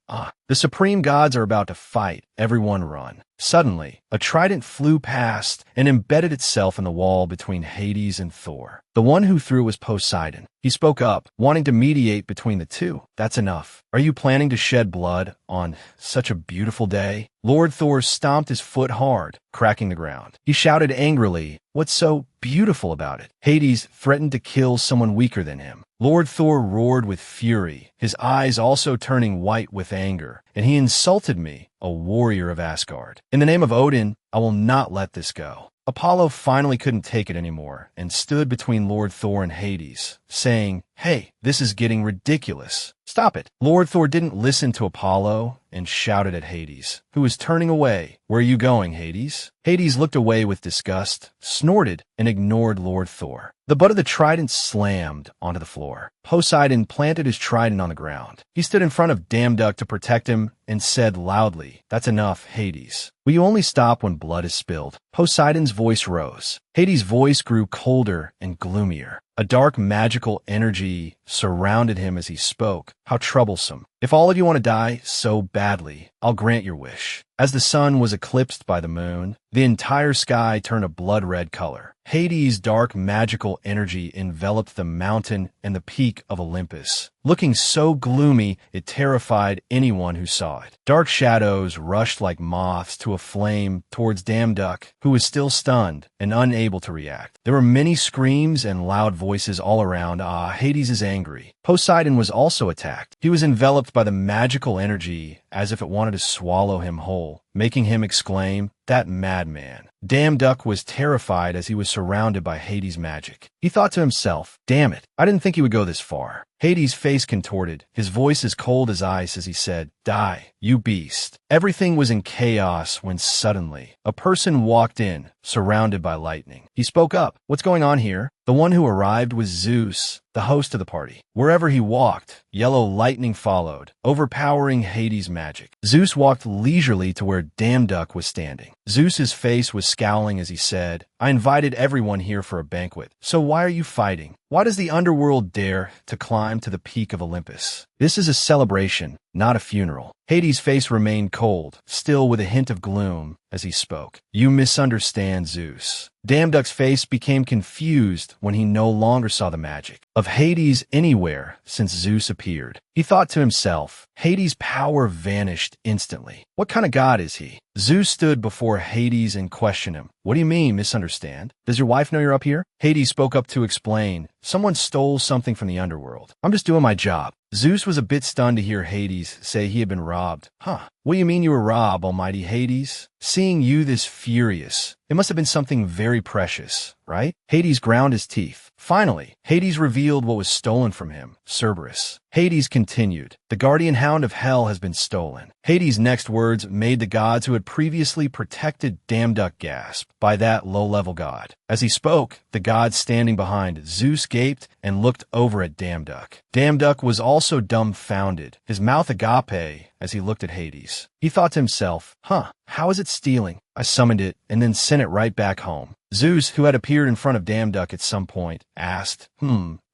The supreme gods are about to fight. Everyone run. Suddenly, a trident flew past and embedded itself in the wall between Hades and Thor. The one who threw was Poseidon. He spoke up, wanting to mediate between the two. "That's enough. Are you planning to shed blood on such a beautiful day?" Lord Thor stomped his foot hard, cracking the ground. He shouted angrily, "What's so beautiful about it?" Hades threatened to kill someone weaker than him. Lord Thor roared with fury, his eyes also turning white with anger, "And he insulted me, a warrior of Asgard. In the name of Odin, I will not let this go." Apollo finally couldn't take it anymore and stood between Lord Thor and Hades, saying, "Hey, this is getting ridiculous. Stop it." Lord Thor didn't listen to Apollo and shouted at Hades, who was turning away. "Where are you going, Hades?" Hades looked away with disgust, snorted, and ignored Lord Thor. The butt of the trident slammed onto the floor. Poseidon planted his trident on the ground. He stood in front of Damduck to protect him and said loudly, "That's enough, Hades. Will you only stop when blood is spilled?" Poseidon's voice rose. Hades' voice grew colder and gloomier. A dark magical energy surrounded him as he spoke. "How troublesome. If all of you want to die so badly, I'll grant your wish." As the sun was eclipsed by the moon, the entire sky turned a blood-red color. Hades' dark magical energy enveloped the mountain and the peak of Olympus, looking so gloomy it terrified anyone who saw it. Dark shadows rushed like moths to a flame towards Damduck, who was still stunned and unable to react. There were many screams and loud voices all around. Hades is angry. Poseidon was also attacked. He was enveloped by the magical energy as if it wanted to swallow him whole, making him exclaim, "That madman." Damduck was terrified as he was surrounded by Hades' magic. He thought to himself, "Damn it, I didn't think he would go this far." Hades' face contorted, his voice as cold as ice as he said, "Die, you beast." Everything was in chaos when suddenly a person walked in, surrounded by lightning. He spoke up. "What's going on here?" The one who arrived was Zeus, the host of the party. Wherever he walked, yellow lightning followed, overpowering Hades' magic. Zeus walked leisurely to where Damduck was standing. Zeus's face was scowling as he said, I invited everyone here for a banquet. So why are you fighting? Why does the underworld dare to climb to the peak of Olympus? This is a celebration, not a funeral. Hades' face remained cold, still with a hint of gloom as he spoke. You misunderstand Zeus. Damduck's face became confused when he no longer saw the magic of Hades anywhere since Zeus appeared. He thought to himself, Hades' power vanished instantly. What kind of god is he? Zeus stood before Hades and questioned him. What do you mean, misunderstand? Does your wife know you're up here? Hades spoke up to explain. Someone stole something from the underworld. I'm just doing my job. Zeus was a bit stunned to hear Hades say he had been robbed. Huh. What do you mean you were robbed, almighty Hades? Seeing you this furious, it must have been something very precious, right? Hades ground his teeth. Finally, Hades revealed what was stolen from him, Cerberus. Hades continued, the guardian hound of hell has been stolen. Hades' next words made the gods who had previously protected Damduck gasp by that low-level god. As he spoke, the gods standing behind Zeus gaped and looked over at Damduck. Damduck was also dumbfounded, his mouth agape as he looked at Hades. He thought to himself, how is it stealing? I summoned it and then sent it right back home. Zeus, who had appeared in front of Damduck at some point, asked,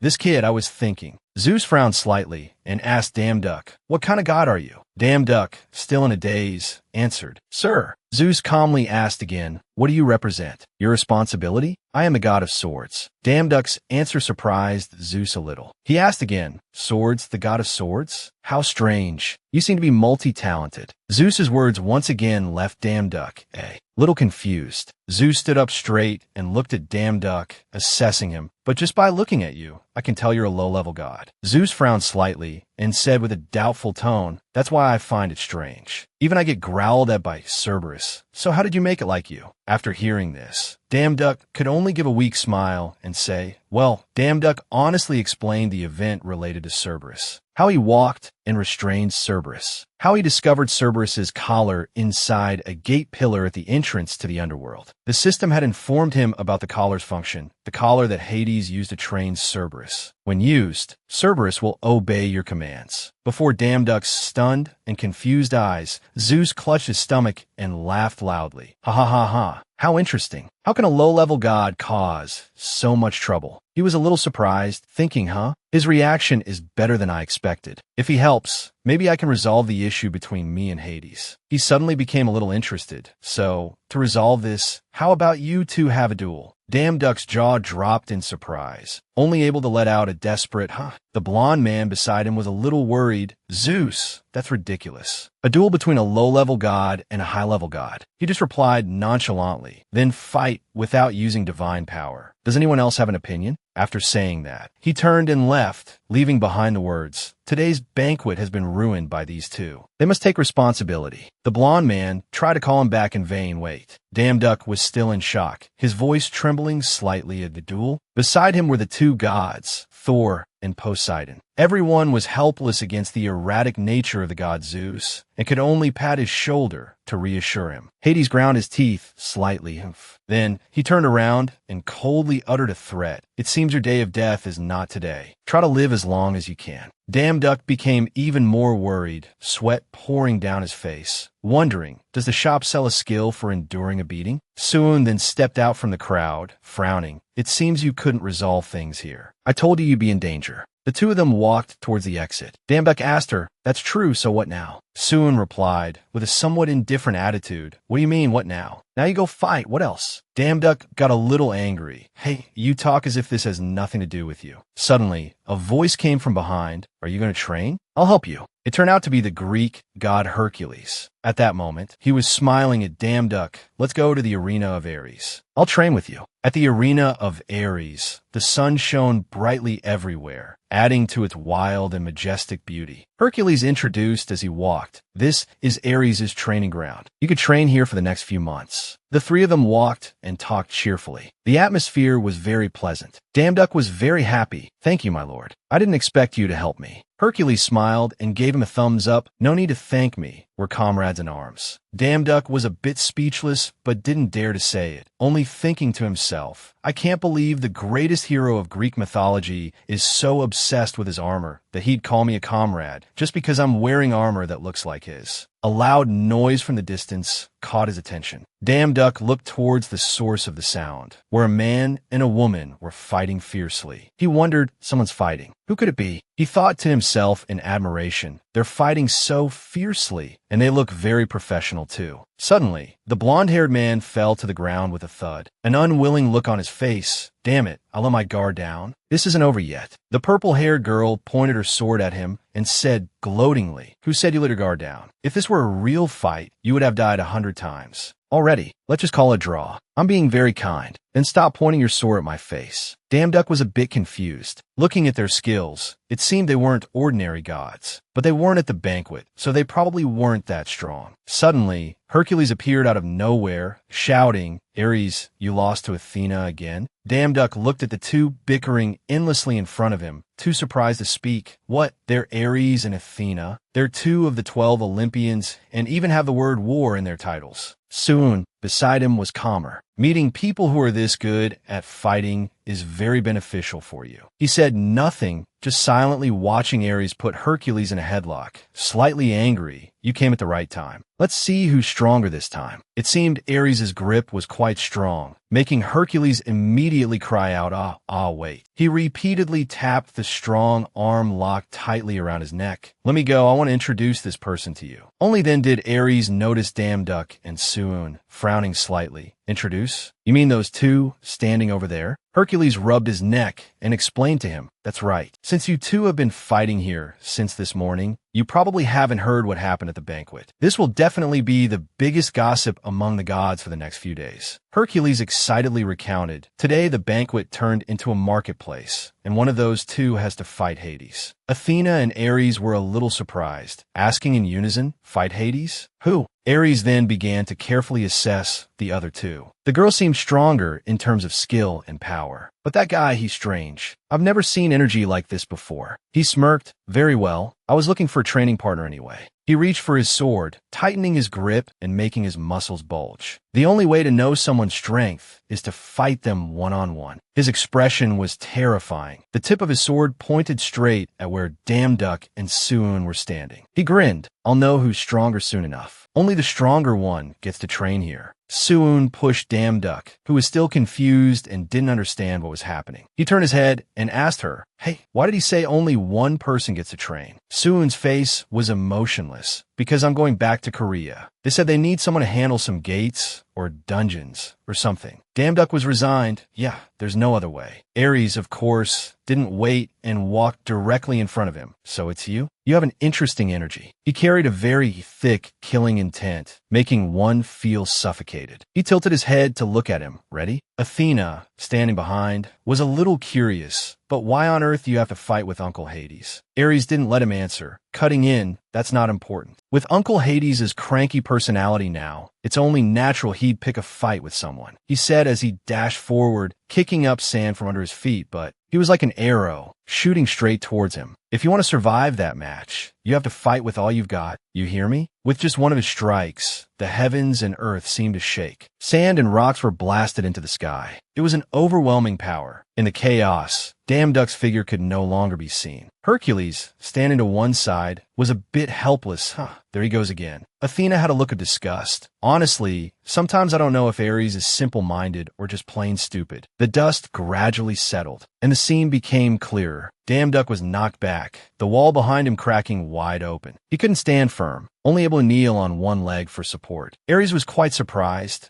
this kid, I was thinking. Zeus frowned slightly and asked Damduck, what kind of god are you? Damduck, still in a daze, answered, Sir. Zeus calmly asked again, what do you represent? Your responsibility? I am the god of swords. Damduck's answer surprised Zeus a little. He asked again, Swords, the god of swords? How strange. You seem to be multi-talented. Zeus's words once again left Damduck a little confused. Zeus stood up straight and looked at Damduck, assessing him. But just by looking at you, I can tell you're a low-level god. Zeus frowned slightly and said with a doubtful tone, that's why I find it strange. Even I get growled at by Cerberus. So how did you make it like you? After hearing this, Damduck could only give a weak smile and say, well, Damduck honestly explained the event related to Cerberus. How he walked and restrained Cerberus. How he discovered Cerberus's collar inside a gate pillar at the entrance to the underworld. The system had informed him about the collar's function, the collar that Hades used to train Cerberus. When used, Cerberus will obey your commands. Before Damduck's stunned and confused eyes, Zeus clutched his stomach and laughed loudly. Ha ha ha ha. How interesting. How can a low-level god cause so much trouble? He was a little surprised, thinking, His reaction is better than I expected. If he helps, maybe I can resolve the issue between me and Hades. He suddenly became a little interested. So, to resolve this, how about you two have a duel? Damduck's jaw dropped in surprise, only able to let out a desperate, The blonde man beside him was a little worried. Zeus, that's ridiculous. A duel between a low-level god and a high-level god. He just replied nonchalantly, then fight without using divine power. Does anyone else have an opinion? After saying that, he turned and left, leaving behind the words, today's banquet has been ruined by these two. They must take responsibility. The blonde man tried to call him back in vain. Wait. Damduck was still in shock, his voice trembling slightly at the duel. Beside him were the two gods, Thor and Poseidon. Everyone was helpless against the erratic nature of the god Zeus, and could only pat his shoulder to reassure him. Hades ground his teeth slightly. Then he turned around and coldly uttered a threat. It seems your day of death is not today. Try to live as long as you can. Damduck became even more worried, sweat pouring down his face, wondering, does the shop sell a skill for enduring a beating? Suun then stepped out from the crowd, frowning. It seems you couldn't resolve things here. I told you you'd be in danger. The two of them walked towards the exit. Damduck asked her, that's true, so what now? Suun replied, with a somewhat indifferent attitude, what do you mean, what now? Now you go fight, what else? Damduck got a little angry. Hey, you talk as if this has nothing to do with you. Suddenly, a voice came from behind. Are you going to train? I'll help you. It turned out to be the Greek god Hercules. At that moment, he was smiling at Damduck. Let's go to the arena of Ares. I'll train with you. At the arena of Ares, the sun shone brightly everywhere, adding to its wild and majestic beauty. Hercules introduced as he walked, this is Ares' training ground. You could train here for the next few months. The three of them walked and talked cheerfully. The atmosphere was very pleasant. Damduck was very happy. Thank you, my lord. I didn't expect you to help me. Hercules smiled and gave him a thumbs up. No need to thank me. We're comrades in arms. Damduck was a bit speechless, but didn't dare to say it, only thinking to himself, I can't believe the greatest hero of Greek mythology is so obsessed with his armor that he'd call me a comrade just because I'm wearing armor that looks like his. A loud noise from the distance caught his attention. Damn Duck looked towards the source of the sound, where a man and a woman were fighting fiercely. He wondered, someone's fighting. Who could it be? He thought to himself in admiration. They're fighting so fiercely, and they look very professional too. Suddenly, the blonde-haired man fell to the ground with a thud. An unwilling look on his face. Damn it, I'll let my guard down. This isn't over yet. The purple-haired girl pointed her sword at him and said gloatingly, "Who said you let your guard down? If this were a real fight, you would have died 100 times. Already, let's just call it a draw. I'm being very kind. Then stop pointing your sword at my face." Damn Duck was a bit confused. Looking at their skills, it seemed they weren't ordinary gods. But they weren't at the banquet, so they probably weren't that strong. Suddenly, Hercules appeared out of nowhere, shouting, "Ares, you lost to Athena again?" Damn Duck looked at the two bickering endlessly in front of him, too surprised to speak. What? They're Ares and Athena. They're two of the 12 Olympians and even have the word war in their titles. Soon, beside him was calmer. Meeting people who are this good at fighting is very beneficial for you. He said nothing, just silently watching Ares put Hercules in a headlock. Slightly angry, "You came at the right time. Let's see who's stronger this time." It seemed Ares' grip was quite strong, making Hercules immediately cry out, wait. He repeatedly tapped the strong arm locked tightly around his neck. "Let me go, I want to introduce this person to you." Only then did Ares notice Damn Duck and Suun, frowning slightly. "Introduce? You mean those two standing over there?" Hercules rubbed his neck and explained to him, "That's right. Since you two have been fighting here since this morning, you probably haven't heard what happened at the banquet. This will definitely be the biggest gossip among the gods for the next few days." Hercules excitedly recounted, "Today the banquet turned into a marketplace, and one of those two has to fight Hades." Athena and Ares were a little surprised, asking in unison, "Fight Hades? Who?" Ares then began to carefully assess the other two. The girl seemed stronger in terms of skill and power. "But that guy, he's strange. I've never seen energy like this before." He smirked. "Very well. I was looking for a training partner anyway." He reached for his sword, tightening his grip and making his muscles bulge. The only way to know someone's strength is to fight them one-on-one. His expression was terrifying. The tip of his sword pointed straight at where Damn Duck and Suun were standing. He grinned. "I'll know who's stronger soon enough. Only the stronger one gets to train here." Suun pushed Damn Duck, who was still confused and didn't understand what was happening. He turned his head and asked her, "Hey, why did he say only one person gets to train?" Suun's face was emotionless. "Because I'm going back to Korea. They said they need someone to handle some gates or dungeons or something." Damn Duck was resigned. "Yeah, there's no other way." Ares, of course, didn't wait and walked directly in front of him. "So it's you? You have an interesting energy." He carried a very thick, killing intent, making one feel suffocated. He tilted his head to look at him. "Ready?" Athena, standing behind, was a little curious. "But why on earth do you have to fight with Uncle Hades?" Ares didn't let him answer. Cutting in, "That's not important. With Uncle Hades' cranky personality now, it's only natural he'd pick a fight with someone," he said as he dashed forward, kicking up sand from under his feet, but he was like an arrow, shooting straight towards him. "If you want to survive that match, you have to fight with all you've got. You hear me?" With just one of his strikes, the heavens and earth seemed to shake. Sand and rocks were blasted into the sky. It was an overwhelming power. In the chaos, Damn Duck's figure could no longer be seen. Hercules, standing to one side, was a bit helpless. There he goes again. Athena had a look of disgust. "Honestly, sometimes I don't know if Ares is simple-minded or just plain stupid." The dust gradually settled, and the scene became clearer. Damn Duck was knocked back, the wall behind him cracking wide open. He couldn't stand firm, only able to kneel on one leg for support. Ares was quite surprised.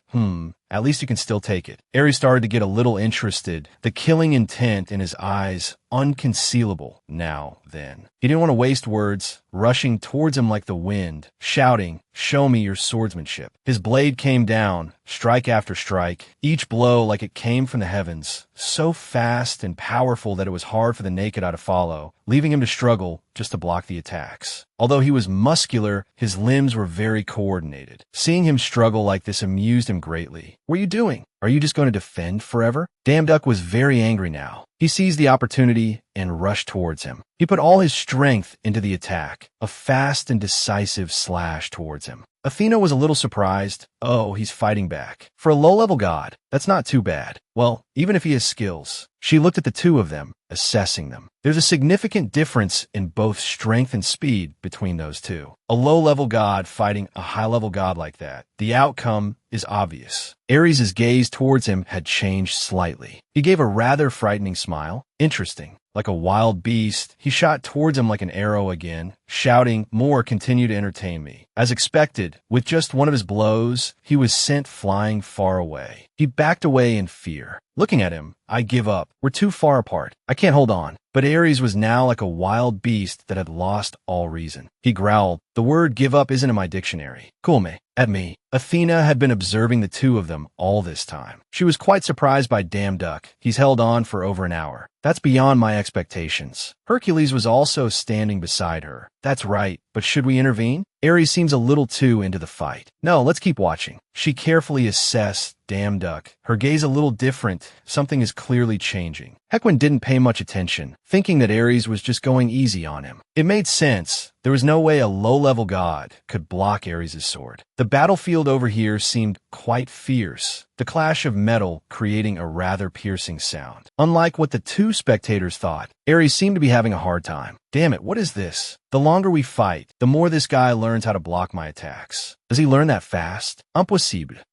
At least you can still take it. Ares started to get a little interested, the killing intent in his eyes unconcealable now then. He didn't want to waste words, rushing towards him like the wind, shouting, "Show me your swordsmanship." His blade came down, strike after strike, each blow like it came from the heavens, so fast and powerful that it was hard for the naked eye to follow, leaving him to struggle just to block the attacks. Although he was muscular, his limbs were very coordinated. Seeing him struggle like this amused him greatly. "What are you doing? Are you just going to defend forever?" Damn Duck was very angry now. He seized the opportunity and rushed towards him. He put all his strength into the attack, a fast and decisive slash towards him. Athena was a little surprised. Oh, he's fighting back. For a low-level god, that's not too bad. Well, even if he has skills. She looked at the two of them, assessing them. There's a significant difference in both strength and speed between those two. A low-level god fighting a high-level god like that. The outcome is obvious. Ares' gaze towards him had changed slightly. He gave a rather frightening smile. Interesting. Like a wild beast, he shot towards him like an arrow again, shouting, "More continue to entertain me." As expected, with just one of his blows, he was sent flying far away. He backed away in fear. Looking at him, I give up. We're too far apart. I can't hold on. But Ares was now like a wild beast that had lost all reason. He growled, "The word give up isn't in my dictionary. Cool me." At me. Athena had been observing the two of them all this time. She was quite surprised by Damn Duck. He's held on for over an hour. That's beyond my expectations. Hercules was also standing beside her. That's right, but should we intervene? Ares seems a little too into the fight. No, let's keep watching. She carefully assessed Damn Duck. Her gaze a little different. Something is clearly changing. Heckwin didn't pay much attention, thinking that Ares was just going easy on him. It made sense. There was no way a low-level god could block Ares' sword. The battlefield over here seemed quite fierce, the clash of metal creating a rather piercing sound. Unlike what the two spectators thought, Ares seemed to be having a hard time. Damn it, what is this? The longer we fight, the more this guy learns how to block my attacks. Does he learn that fast? Impossible.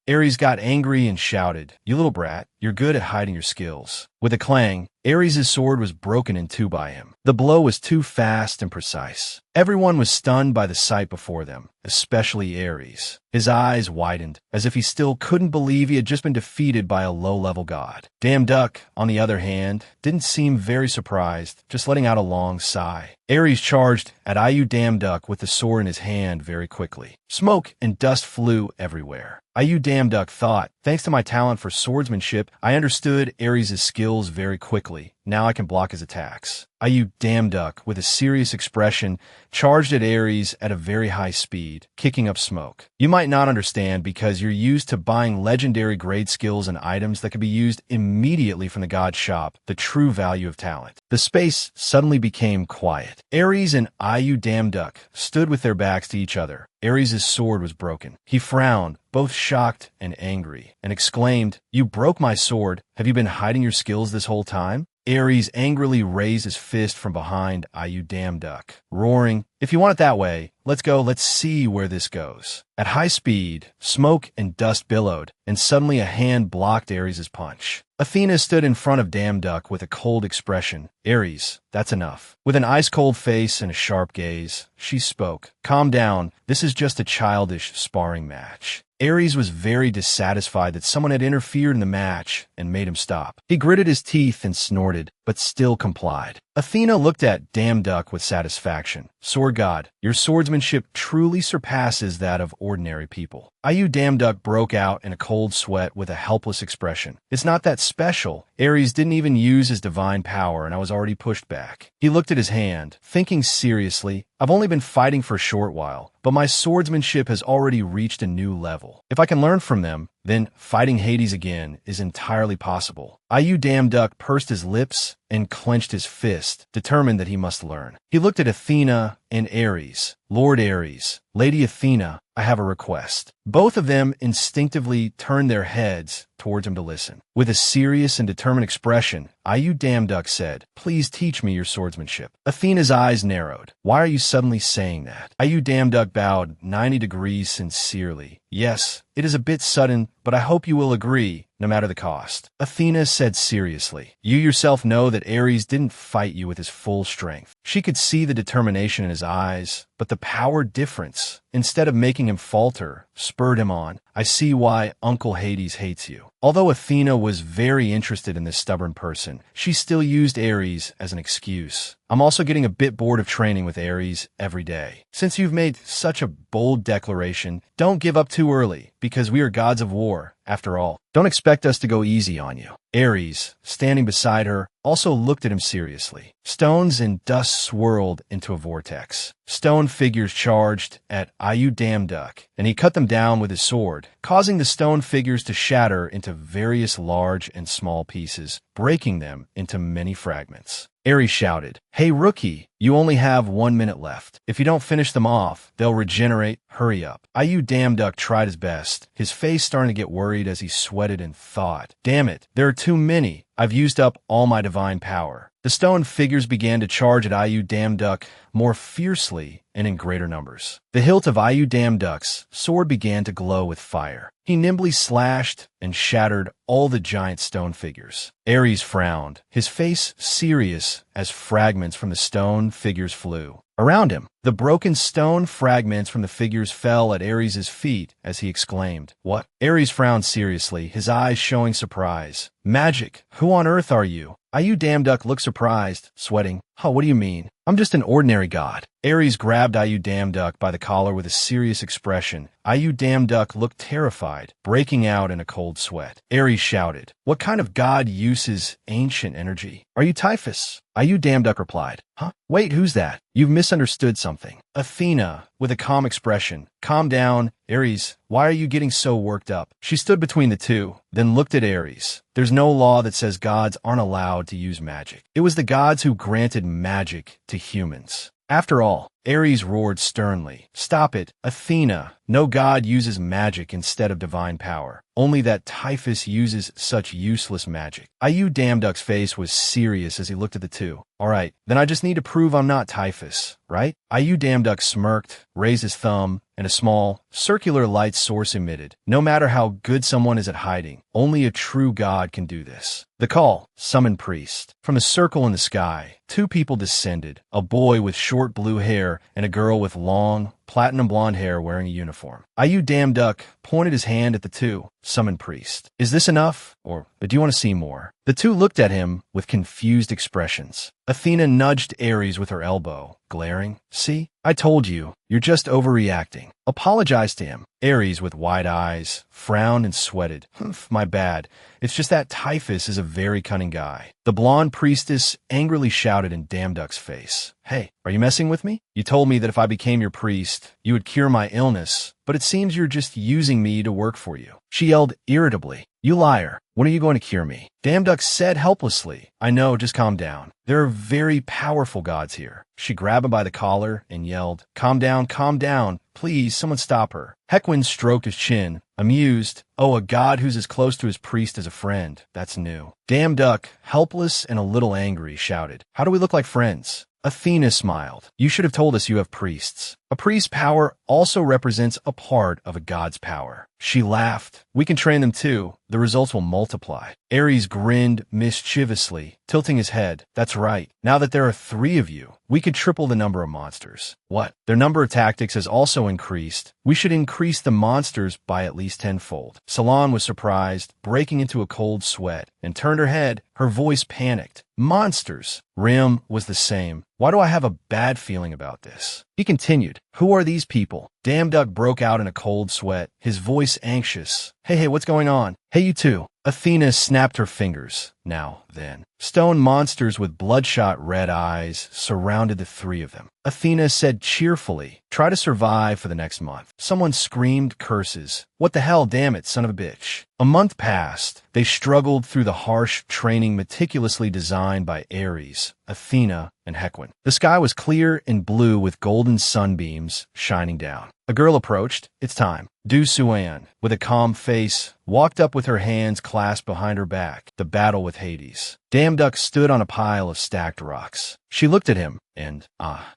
Ares got angry and shouted, "You little brat, you're good at hiding your skills." With a clang, Ares' sword was broken in two by him. The blow was too fast and precise. Everyone was stunned by the sight before them, especially Ares. His eyes widened, as if he still couldn't believe he had just been defeated by a low-level god. Damn Duck, on the other hand, didn't seem very surprised, just letting out a long sigh. Ares charged at Iu Damn Duck with the sword in his hand very quickly. Smoke and dust flew everywhere. Iu Damn Duck thought, thanks to my talent for swordsmanship, I understood Ares' skills very quickly. Now I can block his attacks. Iu Damn Duck, with a serious expression, charged at Ares at a very high speed, kicking up smoke. You might not understand because you're used to buying legendary grade skills and items that can be used immediately from the god shop, the true value of talent. The space suddenly became quiet. Ares and Iu Damn Duck stood with their backs to each other. Ares' sword was broken. He frowned, both shocked and angry, and exclaimed, "You broke my sword. Have you been hiding your skills this whole time?" Ares angrily raised his fist from behind Iu Damn Duck, roaring, "If you want it that way, let's see where this goes." At high speed, smoke and dust billowed, and suddenly a hand blocked Ares' punch. Athena stood in front of Damn Duck with a cold expression. "Ares, that's enough." With an ice-cold face and a sharp gaze, she spoke. "Calm down. This is just a childish sparring match." Ares was very dissatisfied that someone had interfered in the match and made him stop. He gritted his teeth and snorted, but still complied. Athena looked at Damn Duck with satisfaction. "Sword God, your swordsmanship truly surpasses that of ordinary people." Iu Damn Duck broke out in a cold sweat with a helpless expression. "It's not that special. Ares didn't even use his divine power and I was already pushed back." He looked at his hand, thinking seriously, "I've only been fighting for a short while, but my swordsmanship has already reached a new level. If I can learn from them, then fighting Hades again is entirely possible." Iu Damn Duck pursed his lips and clenched his fist, determined that he must learn. He looked at Athena and Ares. "Lord Ares, Lady Athena, I have a request." Both of them instinctively turned their heads towards him to listen. With a serious and determined expression, Iu Damn Duck said, "Please teach me your swordsmanship." Athena's eyes narrowed. "Why are you suddenly saying that?" Iu Damn Duck bowed 90 degrees sincerely. "Yes, it is a bit sudden, but I hope you will agree, no matter the cost." Athena said seriously, "You yourself know that Ares didn't fight you with his full strength." She could see the determination in his eyes, but the power difference, instead of making him falter, spurred him on. "I see why Uncle Hades hates you." Although Athena was very interested in this stubborn person, she still used Ares as an excuse. "I'm also getting a bit bored of training with Ares every day. Since you've made such a bold declaration, don't give up too early, because we are gods of war, after all. Don't expect us to go easy on you." Ares, standing beside her, also looked at him seriously. Stones and dust swirled into a vortex. Stone figures charged at Ayu Damn Duck, and he cut them down with his sword, causing the stone figures to shatter into various large and small pieces, breaking them into many fragments. Ares shouted, "Hey, rookie, you only have 1 minute left. If you don't finish them off, they'll regenerate. Hurry up." Ayu Damn Duck tried his best, his face starting to get worried as he sweated and thought, "Damn it, there are too many. I've used up all my divine power." The stone figures began to charge at Ayu Damn Duck more fiercely and in greater numbers. The hilt of Ayu Damn Duck's sword began to glow with fire. He nimbly slashed and shattered all the giant stone figures. Ares frowned, his face serious as fragments from the stone figures flew. Around him, the broken stone fragments from the figures fell at Ares' feet as he exclaimed, "What?" Ares frowned seriously, his eyes showing surprise. "Magic, who on earth are you?" Ayu Damn Duck looked surprised, sweating. "Oh, what do you mean? I'm just an ordinary god." Ares grabbed Ayu Damn Duck by the collar with a serious expression. Ayu Damn Duck looked terrified, breaking out in a cold sweat. Ares shouted, "What kind of god uses ancient energy? Are you Typhus?" Ayu Damn Duck replied, "Huh? Wait, who's that? You've misunderstood something." Athena, with a calm expression, "Calm down. Ares, why are you getting so worked up?" She stood between the two, then looked at Ares. "There's no law that says gods aren't allowed to use magic. It was the gods who granted magic to humans. After all," Ares roared sternly, "Stop it, Athena. No god uses magic instead of divine power. Only that Typhus uses such useless magic." Ayu Damn Duck's face was serious as he looked at the two. "All right, then I just need to prove I'm not Typhus, right?" Ayu Damn Duck smirked, raised his thumb, and a small, circular light source emitted. "No matter how good someone is at hiding, only a true god can do this." The call, "Summon Priest." From a circle in the sky, two people descended, a boy with short blue hair and a girl with long, platinum blonde hair wearing a uniform. Ayu Damn Duck pointed his hand at the two. "Summon Priest. Is this enough? Or do you want to see more?" The two looked at him with confused expressions. Athena nudged Ares with her elbow, glaring. "See? I told you. You're just overreacting. Apologize to him." Ares, with wide eyes, frowned and sweated. "Humph, my bad. It's just that Typhus is a very cunning guy." The blonde priestess angrily shouted in Damn Duck's face, "Hey, are you messing with me? You told me that if I became your priest, you would cure my illness, but it seems you're just using me to work for you." She yelled irritably, "You liar. When are you going to cure me?" Damn Duck said helplessly, "I know, just calm down. There are very powerful gods here." She grabbed him by the collar and yelled, calm down. Please, someone stop her." Hequin stroked his chin, amused. "Oh, a god who's as close to his priest as a friend. That's new." Damn Duck, helpless and a little angry, shouted, "How do we look like friends?" Athena smiled. "You should have told us you have priests. A priest's power also represents a part of a god's power." She laughed. "We can train them too. The results will multiply." Ares grinned mischievously, tilting his head. "That's right. Now that there are 3 of you, we could triple the number of monsters." "What? Their number of tactics has also increased. We should increase the monsters by at least 10-fold. Salon was surprised, breaking into a cold sweat, and turned her head. Her voice panicked. "Monsters." Rim was the same. "Why do I have a bad feeling about this?" He continued, "Who are these people?" Damn Duck broke out in a cold sweat, his voice anxious. Hey, what's going on? Hey, you two." Athena snapped her fingers. Now, then. Stone monsters with bloodshot red eyes surrounded the 3 of them. Athena said cheerfully, "Try to survive for the next month." Someone screamed curses. "What the hell, damn it, son of a bitch." A month passed. They struggled through the harsh training meticulously designed by Ares, Athena, and Hequin. The sky was clear and blue with golden sunbeams shining down. A girl approached. "It's time." Du Suan, with a calm face, walked up with her hands clasped behind her back. The battle with Hades. Damn Duck stood on a pile of stacked rocks. She looked at him and,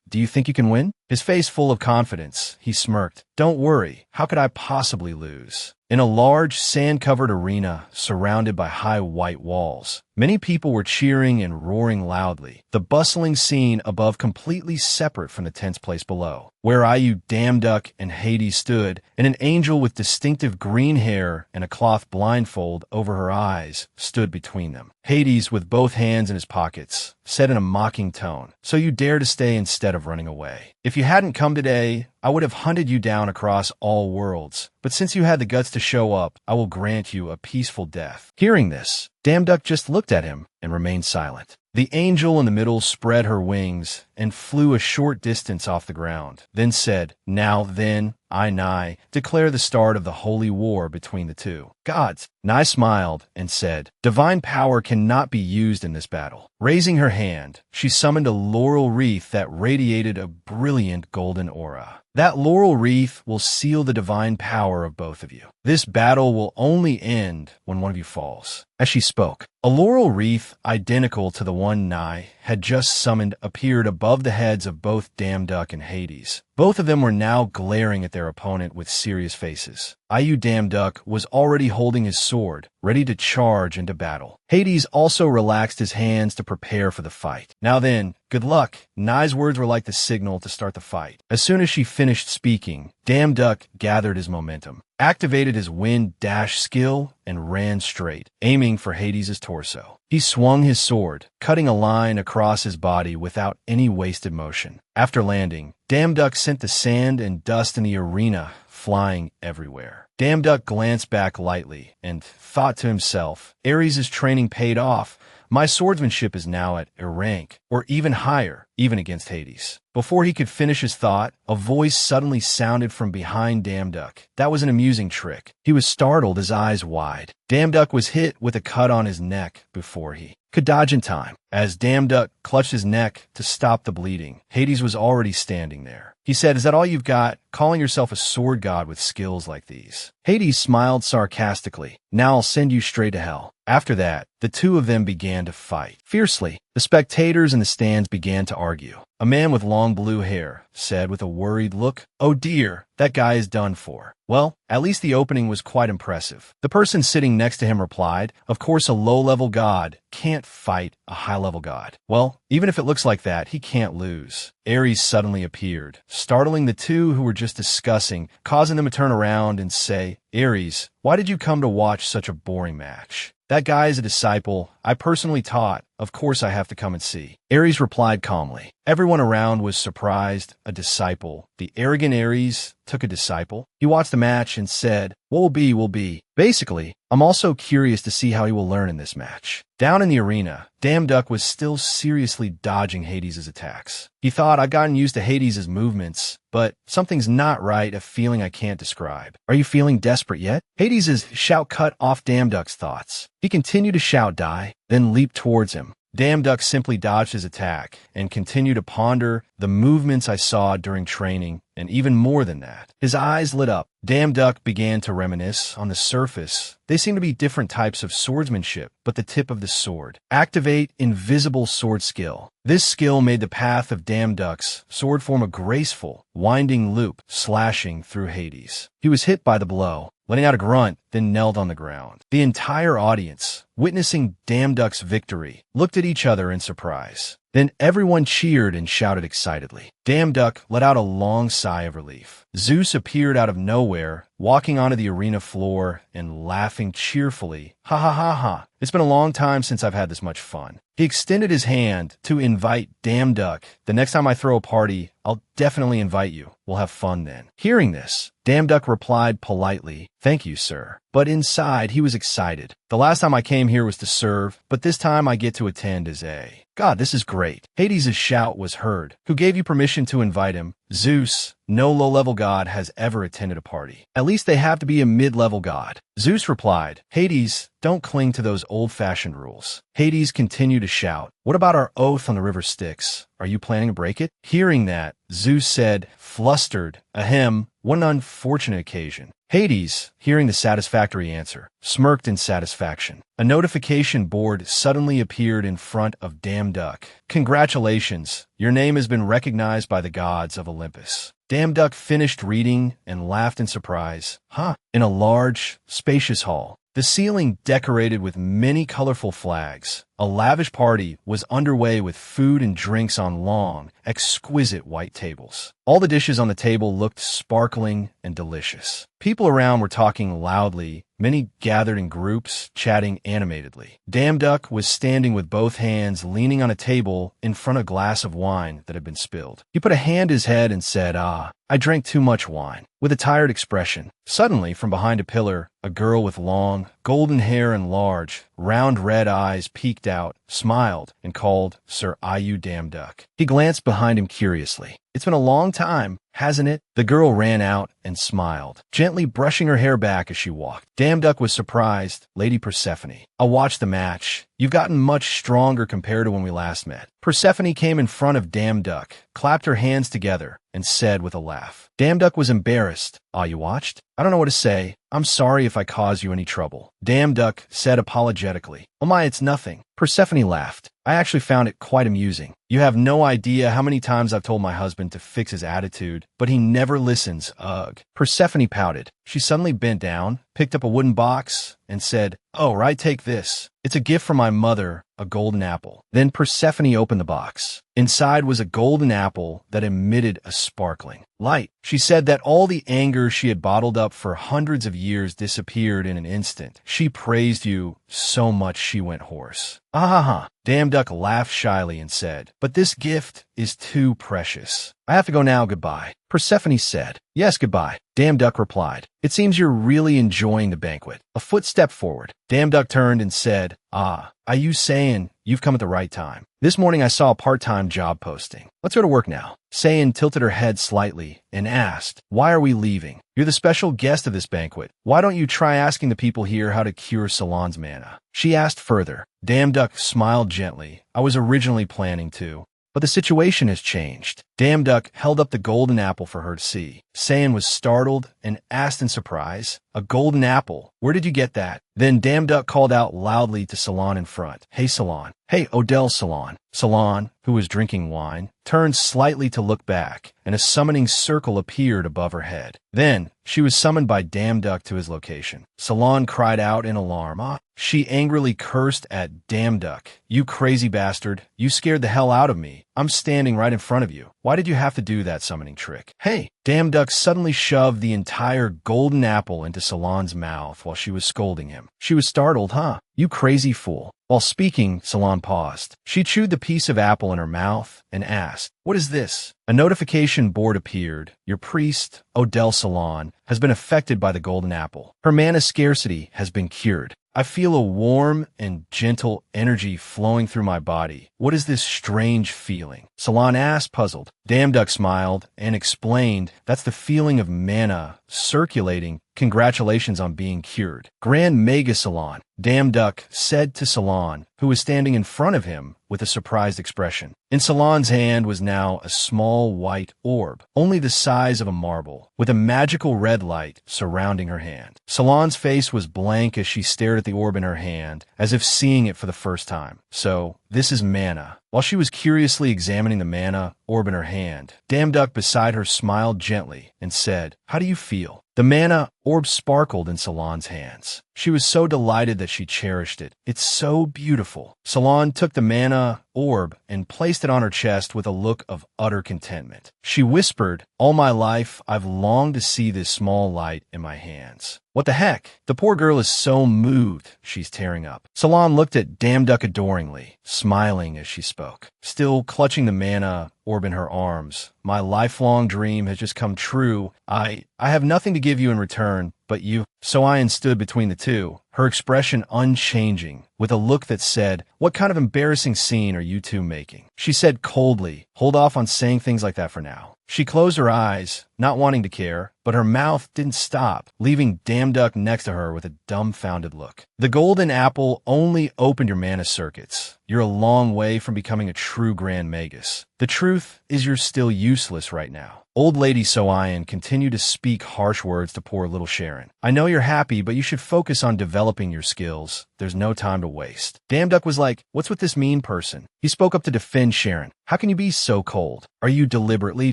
"Do you think you can win?" His face full of confidence, he smirked. "Don't worry. How could I possibly lose?" In a large, sand-covered arena surrounded by high white walls, many people were cheering and roaring loudly, the bustling scene above completely separate from the tense place below, where Ayu Damn Duck and Hades stood, and an angel with distinctive green hair and a cloth blindfold over her eyes stood between them. Hades, with both hands in his pockets, said in a mocking tone, "So you dare to stay instead of running away. If you hadn't come today, I would have hunted you down across all worlds. But since you had the guts to show up, I will grant you a peaceful death." Hearing this, Damn Duck just looked at him and remained silent. The angel in the middle spread her wings and flew a short distance off the ground, then said, "Now then, I, Nai, declare the start of the holy war between the two gods." Nai smiled and said, "Divine power cannot be used in this battle." Raising her hand, she summoned a laurel wreath that radiated a brilliant golden aura. That laurel wreath will seal the divine power of both of you. This battle will only end when one of you falls. As she spoke, a laurel wreath identical to the one Nai had just summoned appeared above the heads of both Damduck and Hades. Both of them were now glaring at their opponent with serious faces. Ayu Damduck was already holding his sword, ready to charge into battle. Hades also relaxed his hands to prepare for the fight. "Now then, good luck." Nai's words were like the signal to start the fight. As soon as she finished speaking, Damduck gathered his momentum, activated his wind dash skill, and ran straight, aiming for Hades' torso. He swung his sword, cutting a line across his body without any wasted motion. After landing, Damduck sent the sand and dust in the arena flying everywhere. Damduck glanced back lightly and thought to himself, Ares' training paid off. My swordsmanship is now at a rank, or even higher, even against Hades. Before he could finish his thought, a voice suddenly sounded from behind Damduck. That was an amusing trick. He was startled, his eyes wide. Damduck was hit with a cut on his neck before he could dodge in time. As Damduck clutched his neck to stop the bleeding, Hades was already standing there. He said, "Is that all you've got, calling yourself a sword god with skills like these?" Hades smiled sarcastically. "Now I'll send you straight to hell." After that, the two of them began to fight fiercely. The spectators in the stands began to argue. A man with long blue hair said with a worried look, "Oh dear, that guy is done for." Well, at least the opening was quite impressive. The person sitting next to him replied, "Of course a low-level god can't fight a high-level god." Well, even if it looks like that, he can't lose. Ares suddenly appeared, startling the two who were just discussing, causing them to turn around and say, "Ares, why did you come to watch such a boring match?" "That guy is a disciple I personally taught. Of course I have to come and see." Ares replied calmly. Everyone around was surprised. A disciple. The arrogant Ares took a disciple. He watched the match and said, "What will be, will be." Basically, I'm also curious to see how he will learn in this match. Down in the arena, Damduck was still seriously dodging Hades' attacks. He thought, "I've gotten used to Hades' movements, but something's not right, a feeling I can't describe." "Are you feeling desperate yet?" Hades' shout cut off Damduck's thoughts. He continued to shout, "Die," then leaped towards him. Damduck simply dodged his attack and continued to ponder the movements I saw during training, and even more than that. His eyes lit up. Damduck began to reminisce. On the surface, they seem to be different types of swordsmanship, but the tip of the sword. Activate invisible sword skill. This skill made the path of Damduck's sword form a graceful, winding loop, slashing through Hades. He was hit by the blow, letting out a grunt, then knelt on the ground. The entire audience, witnessing Damduck's victory, looked at each other in surprise. Then everyone cheered and shouted excitedly. Damduck let out a long sigh of relief. Zeus appeared out of nowhere, walking onto the arena floor and laughing cheerfully. "Ha ha ha ha. It's been a long time since I've had this much fun." He extended his hand to invite Damduck. "The next time I throw a party, I'll definitely invite you. We'll have fun then." Hearing this, Damduck replied politely, "Thank you, sir." But inside, he was excited. "The last time I came here was to serve, but this time I get to attend as a god. This is great." Hades' shout was heard. "Who gave you permission to invite him?" "Zeus. No low-level god has ever attended a party. At least they have to be a mid-level god." Zeus replied, "Hades, don't cling to those old-fashioned rules." Hades continued to shout, "What about our oath on the river Styx? Are you planning to break it?" Hearing that, Zeus said, flustered, "Ahem, what an unfortunate occasion." Hades, hearing the satisfactory answer, smirked in satisfaction. A notification board suddenly appeared in front of Damduck. "Congratulations, your name has been recognized by the gods of Olympus." Damduck finished reading and laughed in surprise. "Huh?" In a large, spacious hall, the ceiling decorated with many colorful flags, a lavish party was underway with food and drinks on long, exquisite white tables. All the dishes on the table looked sparkling and delicious. People around were talking loudly, many gathered in groups, chatting animatedly. Damduck was standing with both hands leaning on a table in front of a glass of wine that had been spilled. He put a hand to his head and said, "Ah, I drank too much wine," with a tired expression. Suddenly, from behind a pillar, a girl with long, golden hair and large, round red eyes peeked out, smiled, and called, "Sir, you damn duck." He glanced behind him curiously. "It's been a long time, hasn't it?" The girl ran out and smiled, gently brushing her hair back as she walked. Damn Duck was surprised. "Lady Persephone, I'll watch the match. You've gotten much stronger compared to when we last met." Persephone came in front of Damn Duck, clapped her hands together, and said with a laugh. Damn Duck was embarrassed. You watched? I don't know what to say. I'm sorry if I caused you any trouble." Damn Duck said apologetically. "Oh my, it's nothing." Persephone laughed. "I actually found it quite amusing. You have no idea how many times I've told my husband to fix his attitude, but he never listens. Ugh." Persephone pouted. She suddenly bent down, picked up a wooden box, and said, "Oh, right, take this. It's a gift from my mother, a golden apple." Then Persephone opened the box. Inside was a golden apple that emitted a sparkling light. She said that all the anger she had bottled up for hundreds of years disappeared in an instant. "She praised you so much she went hoarse." "Ah ha ha." Damn Duck laughed shyly and said, "But this gift is too precious. I have to go now, goodbye." Persephone said, "Yes, goodbye." Damn Duck replied, "It seems you're really enjoying the banquet." A foot stepped forward. Damn Duck turned and said, Are you saying you've come at the right time? This morning I saw a part-time job posting. Let's go to work now." Sayin tilted her head slightly and asked, "Why are we leaving? You're the special guest of this banquet. Why don't you try asking the people here how to cure Salon's mana?" She asked further. Damn Duck smiled gently. "I was originally planning to, but the situation has changed." Damn Duck held up the golden apple for her to see. Saiyan was startled and asked in surprise, "A golden apple? Where did you get that?" Then Damn Duck called out loudly to Salon in front. "Hey, Salon. Hey, Odell Salon." Salon, who was drinking wine, turned slightly to look back, and a summoning circle appeared above her head. Then, she was summoned by Damn Duck to his location. Salon cried out in alarm. She angrily cursed at Damn Duck. "You crazy bastard. You scared the hell out of me. I'm standing right in front of you. Why did you have to do that summoning trick?" "Hey!" Damn Duck suddenly shoved the entire golden apple into Salon's mouth while she was scolding him. She was startled. "You crazy fool." While speaking, Salon paused. She chewed the piece of apple in her mouth and asked, "What is this?" A notification board appeared. "Your priest, Odell Salon, has been affected by the golden apple. Her mana scarcity has been cured. I feel a warm and gentle energy flowing through my body. What is this strange feeling?" Salon asked, puzzled. Damn Duck smiled and explained, "That's the feeling of mana circulating. Congratulations on being cured." "Grand Mega Salon," Damn Duck said to Salon, who was standing in front of him with a surprised expression. In Salon's hand was now a small white orb, only the size of a marble, with a magical red light surrounding her hand. Salon's face was blank as she stared at the orb in her hand, as if seeing it for the first time. "So, this is mana." While she was curiously examining the mana orb in her hand, Damn Duck beside her smiled gently and said, "How do you feel?" The mana orb sparkled in Salon's hands. She was so delighted that she cherished it. "It's so beautiful." Salon took the mana orb and placed it on her chest with a look of utter contentment. She whispered, "All my life, I've longed to see this small light in my hands." "What the heck? The poor girl is so moved, she's tearing up." Salon looked at Damn Duck adoringly, smiling as she spoke. Still clutching the mana orb in her arms, "My lifelong dream has just come true. I have nothing to give you in return, but you." Soayan stood between the two, her expression unchanging, with a look that said, "What kind of embarrassing scene are you two making?" She said coldly, "Hold off on saying things like that for now." She closed her eyes, not wanting to care, but her mouth didn't stop, leaving Damn Duck next to her with a dumbfounded look. "The golden apple only opened your mana circuits. You're a long way from becoming a true Grand Magus. The truth is you're still useless right now." Old Lady Soayan continued to speak harsh words to poor little Sharon. "I know you're happy, but you should focus on developing your skills. There's no time to waste." Damn Duck was like, "What's with this mean person?" He spoke up to defend Sharon. "How can you be so cold? Are you deliberately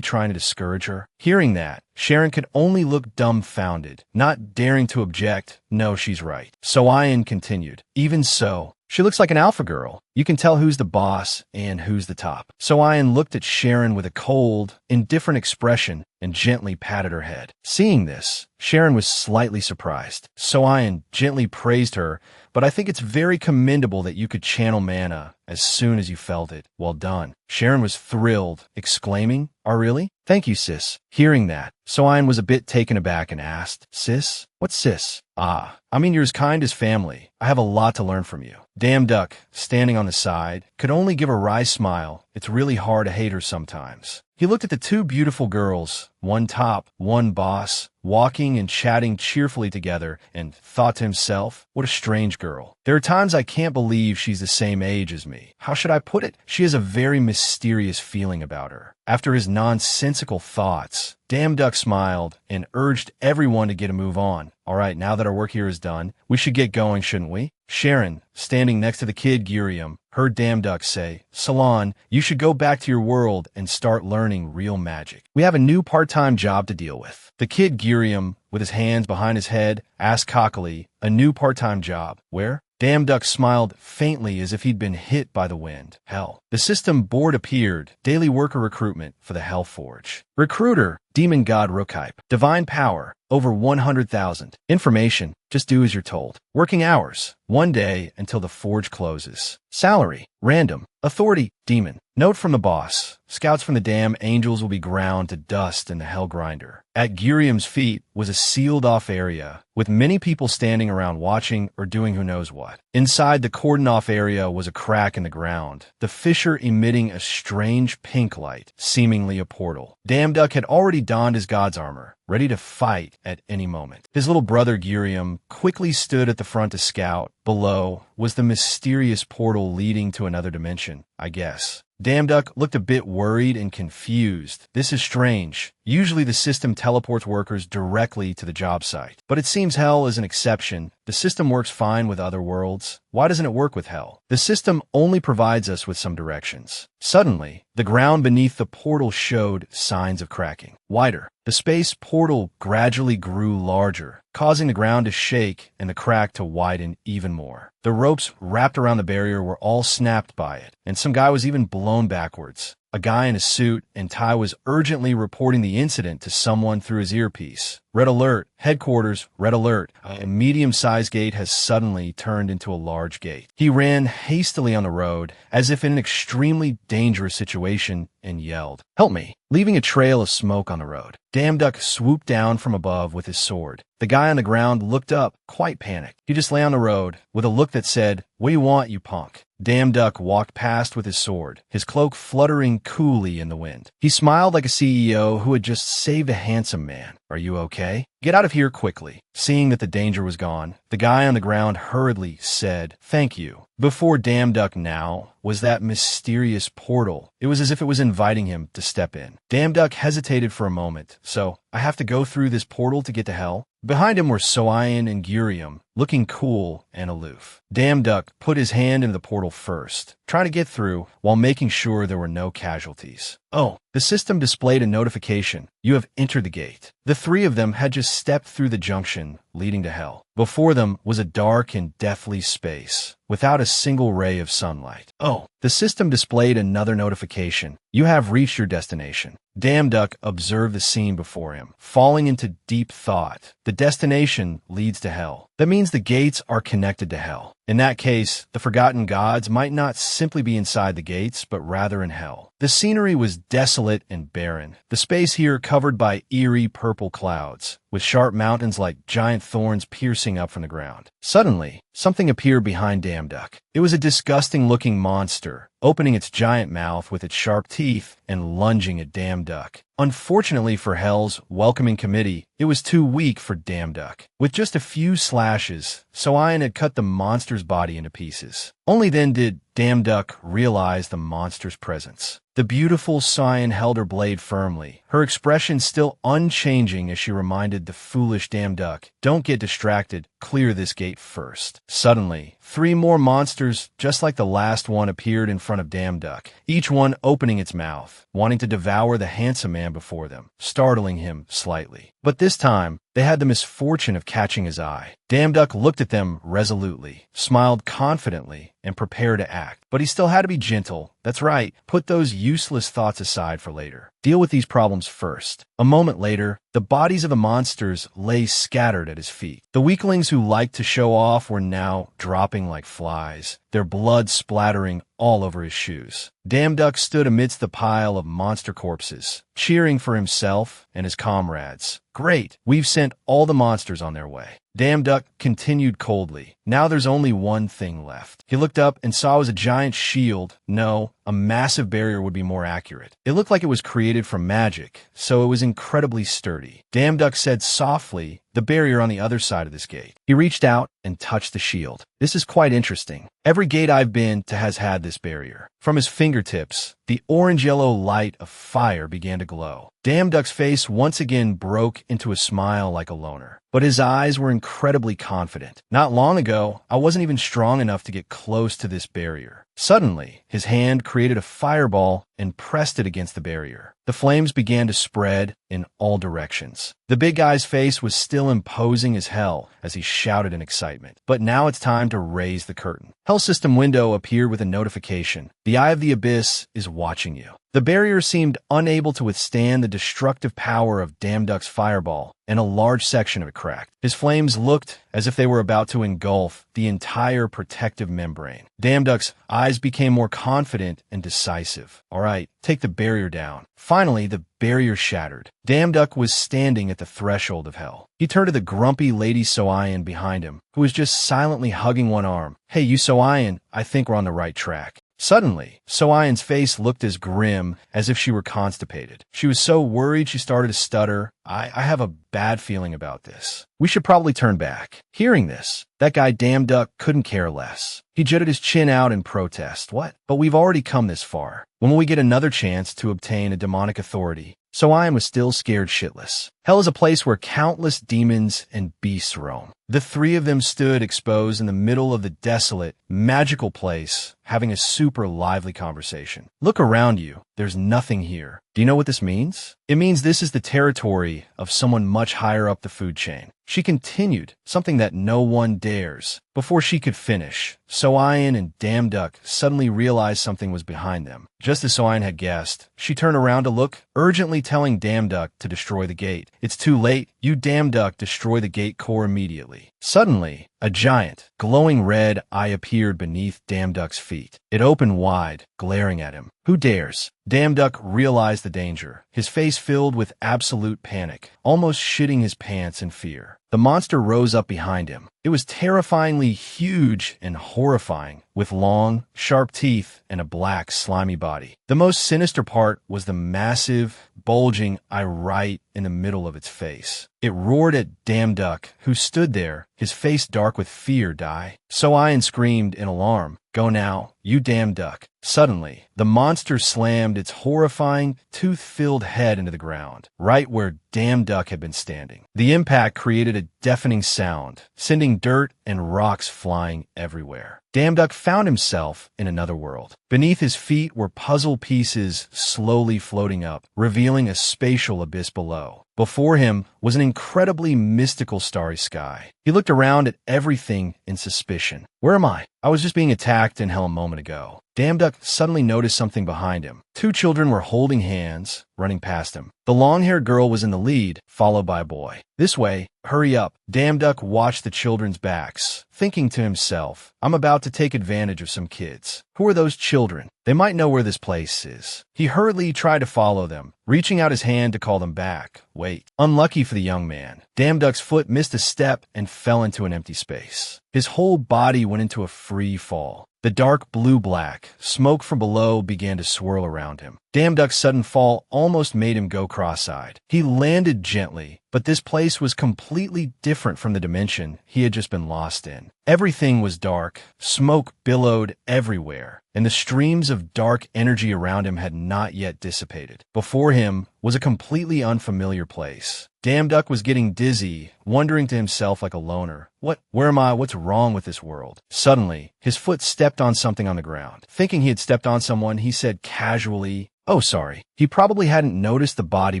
trying to discourage her?" Hearing that, Sharon could only look dumbfounded, not daring to object. "No, she's right." Soayan continued, "Even so, she looks like an alpha girl. You can tell who's the boss and who's the top. So Ian looked at Sharon with a cold, indifferent expression and gently patted her head. Seeing this, Sharon was slightly surprised. So Ian gently praised her, but I think it's very commendable that you could channel mana as soon as you felt it. Well done. Sharon was thrilled, exclaiming, "Oh, really? Thank you, sis." Hearing that, Soian was a bit taken aback and asked, "Sis? What's sis?" "Ah, I mean you're as kind as family. I have a lot to learn from you." Damn Duck, standing on the side, could only give a wry smile. It's really hard to hate her sometimes. He looked at the two beautiful girls, one top, one boss, walking and chatting cheerfully together, and thought to himself, what a strange girl. There are times I can't believe she's the same age as me. How should I put it? She has a very mysterious feeling about her. After his nonsensical thoughts, Damn Duck smiled and urged everyone to get a move on. "All right, now that our work here is done, we should get going, shouldn't we?" Sharon, standing next to the kid Girium, heard Damn Duck say, "Salon, you should go back to your world and start learning real magic. We have a new part-time job to deal with." The kid Girium, with his hands behind his head, asked cockily, "A new part-time job? Where?" Damn Duck smiled faintly as if he'd been hit by the wind. "Hell." The system board appeared. Daily worker recruitment for the Hell Forge. Recruiter, Demon God Rookhype. Divine power, over 100,000. Information, just do as you're told. Working hours, 1 day until the forge closes. Salary, random. Authority, demon. Note from the boss. Scouts from the damn angels will be ground to dust in the Hell Grinder. At Girium's feet was a sealed-off area, with many people standing around watching or doing who knows what. Inside the cordoned-off area was a crack in the ground, the fissure emitting a strange pink light, seemingly a portal. Damn Duck had already donned his god's armor, ready to fight at any moment. His little brother Girium quickly stood at the front to scout. Below was the mysterious portal leading to another dimension, I guess. Damn Duck looked a bit worried and confused. This is strange. Usually the system teleports workers directly to the job site. But it seems Hell is an exception. The system works fine with other worlds. Why doesn't it work with Hell? The system only provides us with some directions. Suddenly, the ground beneath the portal showed signs of cracking. Wider. The space portal gradually grew larger, causing the ground to shake and the crack to widen even more. The ropes wrapped around the barrier were all snapped by it, and some guy was even blown backwards. A guy in a suit and tie was urgently reporting the incident to someone through his earpiece. "Red alert, headquarters, red alert. A medium-sized gate has suddenly turned into a large gate." He ran hastily on the road, as if in an extremely dangerous situation, and yelled, "Help me," leaving a trail of smoke on the road. Damn Duck swooped down from above with his sword. The guy on the ground looked up, quite panicked. He just lay on the road, with a look that said, "What do you want, you punk?" Damn Duck walked past with his sword, his cloak fluttering coolly in the wind. He smiled like a CEO who had just saved a handsome man. "Are you okay? Get out of here quickly." Seeing that the danger was gone, the guy on the ground hurriedly said, "Thank you." Before Damn Duck now was that mysterious portal. It was as if it was inviting him to step in. Damn Duck hesitated for a moment. "So, I have to go through this portal to get to Hell?" Behind him were Soian and Girium, looking cool and aloof. Damn Duck put his hand into the portal first, trying to get through while making sure there were no casualties. Oh, the system displayed a notification. "You have entered the gate." The three of them had just stepped through the junction leading to Hell. Before them was a dark and deathly space, without a single ray of sunlight. Oh, the system displayed another notification. "You have reached your destination." Damn Duck observed the scene before him, falling into deep thought. The destination leads to Hell. That means the gates are connected to Hell. In that case, the forgotten gods might not simply be inside the gates, but rather in Hell. The scenery was desolate and barren, the space here covered by eerie purple clouds, with sharp mountains like giant thorns piercing up from the ground. Suddenly, something appeared behind Damn Duck. It was a disgusting-looking monster, opening its giant mouth with its sharp teeth and lunging at Damn Duck. Unfortunately for Hell's welcoming committee, it was too weak for Damn Duck. With just a few slashes, Soian had cut the monster's body into pieces. Only then did Damn Duck realize the monster's presence. The beautiful Soian held her blade firmly, her expression still unchanging as she reminded the foolish Damn Duck, "Don't get distracted, clear this gate first." Suddenly, 3 more monsters, just like the last one, appeared in front of Damn Duck, each one opening its mouth, wanting to devour the handsome man before them, startling him slightly. But this time, they had the misfortune of catching his eye. Damn Duck looked at them resolutely, smiled confidently, and prepared to act. but he still had to be gentle. That's right, put those useless thoughts aside for later. Deal with these problems first. A moment later, the bodies of the monsters lay scattered at his feet. The weaklings who liked to show off were now dropping like flies, their blood splattering all over his shoes. Damduck stood amidst the pile of monster corpses, cheering for himself and his comrades. Great, we've sent all the monsters on their way. Damduck continued coldly. Now there's only one thing left. He looked up and saw it was a giant shield. No, a massive barrier would be more accurate. It looked like it was created from magic, so it was incredibly sturdy. Damduck said softly, the barrier on the other side of this gate. He reached out and touched the shield. This is quite interesting. Every gate I've been to has had this barrier. From his fingertips, the orange-yellow light of fire began to glow. Damduck's face once again broke into a smile like a loner, but his eyes were incredibly confident. Not long ago, I wasn't even strong enough to get close to this barrier. Suddenly, his hand created a fireball and pressed it against the barrier. The flames began to spread in all directions. The big guy's face was still imposing as hell as he shouted in excitement. But now it's time to raise the curtain. Hell System window appeared with a notification. The Eye of the Abyss is watching you. The barrier seemed unable to withstand the destructive power of Damduck's fireball, and a large section of it cracked. His flames looked as if they were about to engulf the entire protective membrane. Damduck's eyes became more confident and decisive. All right, take the barrier down. Finally, the barrier shattered. Damduck was standing at the threshold of hell. He turned to the grumpy Lady Soayan behind him, who was just silently hugging one arm. Hey, you Soayan, I think we're on the right track. Suddenly, Soayan's face looked as grim as if she were constipated. She was so worried she started to stutter. I have a bad feeling about this. We should probably turn back. Hearing this, that guy Damduck couldn't care less. He jutted his chin out in protest. What? But we've already come this far. When will we get another chance to obtain a demonic authority? Soayan was still scared shitless. Hell is a place where countless demons and beasts roam. The three of them stood exposed in the middle of the desolate, magical place, having a super lively conversation. Look around you. There's nothing here. Do you know what this means? It means this is the territory of someone much higher up the food chain. She continued, something that no one dares. Before she could finish, Soayan and Damduck suddenly realized something was behind them. Just as Soayan had guessed, she turned around to look, urgently telling Damduck to destroy the gate. It's too late. You Damduck, destroy the gate core immediately. Suddenly, a giant, glowing red eye appeared beneath Damduck's feet. It opened wide, glaring at him. Who dares? Damduck realized the danger, his face filled with absolute panic, almost shitting his pants in fear. The monster rose up behind him. It was terrifyingly huge and horrifying, with long, sharp teeth and a black, slimy body. The most sinister part was the massive, bulging eye right in the middle of its face. It roared at Damduck, who stood there, his face dark with fear. Die. Soayan screamed in alarm. Go now, you Damduck. Suddenly, the monster slammed its horrifying, tooth-filled head into the ground, right where Damduck had been standing. The impact created a deafening sound, sending dirt and rocks flying everywhere. Damduck found himself in another world. Beneath his feet were puzzle pieces slowly floating up, revealing a spatial abyss below. Before him was an incredibly mystical starry sky. He looked around at everything in suspicion. Where am I? I was just being attacked in hell a moment ago. Damduck suddenly noticed something behind him. Two children were holding hands, running past him. The long-haired girl was in the lead, followed by a boy. This way, hurry up. Damduck watched the children's backs, thinking to himself, I'm about to take advantage of some kids. Who are those children? They might know where this place is. He hurriedly tried to follow them, reaching out his hand to call them back. Wait. Unlucky for the young man, Damduck's foot missed a step and fell into an empty space. His whole body went into a free fall. The dark blue-black smoke from below began to swirl around him. Damduck's sudden fall almost made him go cross-eyed. He landed gently, but this place was completely different from the dimension he had just been lost in. Everything was dark, smoke billowed everywhere, and the streams of dark energy around him had not yet dissipated. Before him was a completely unfamiliar place. Damduck was getting dizzy, wondering to himself like a loner, where am I? What's wrong with this world? Suddenly, his foot stepped on something on the ground. Thinking he had stepped on someone, he said casually, oh, sorry. He probably hadn't noticed the body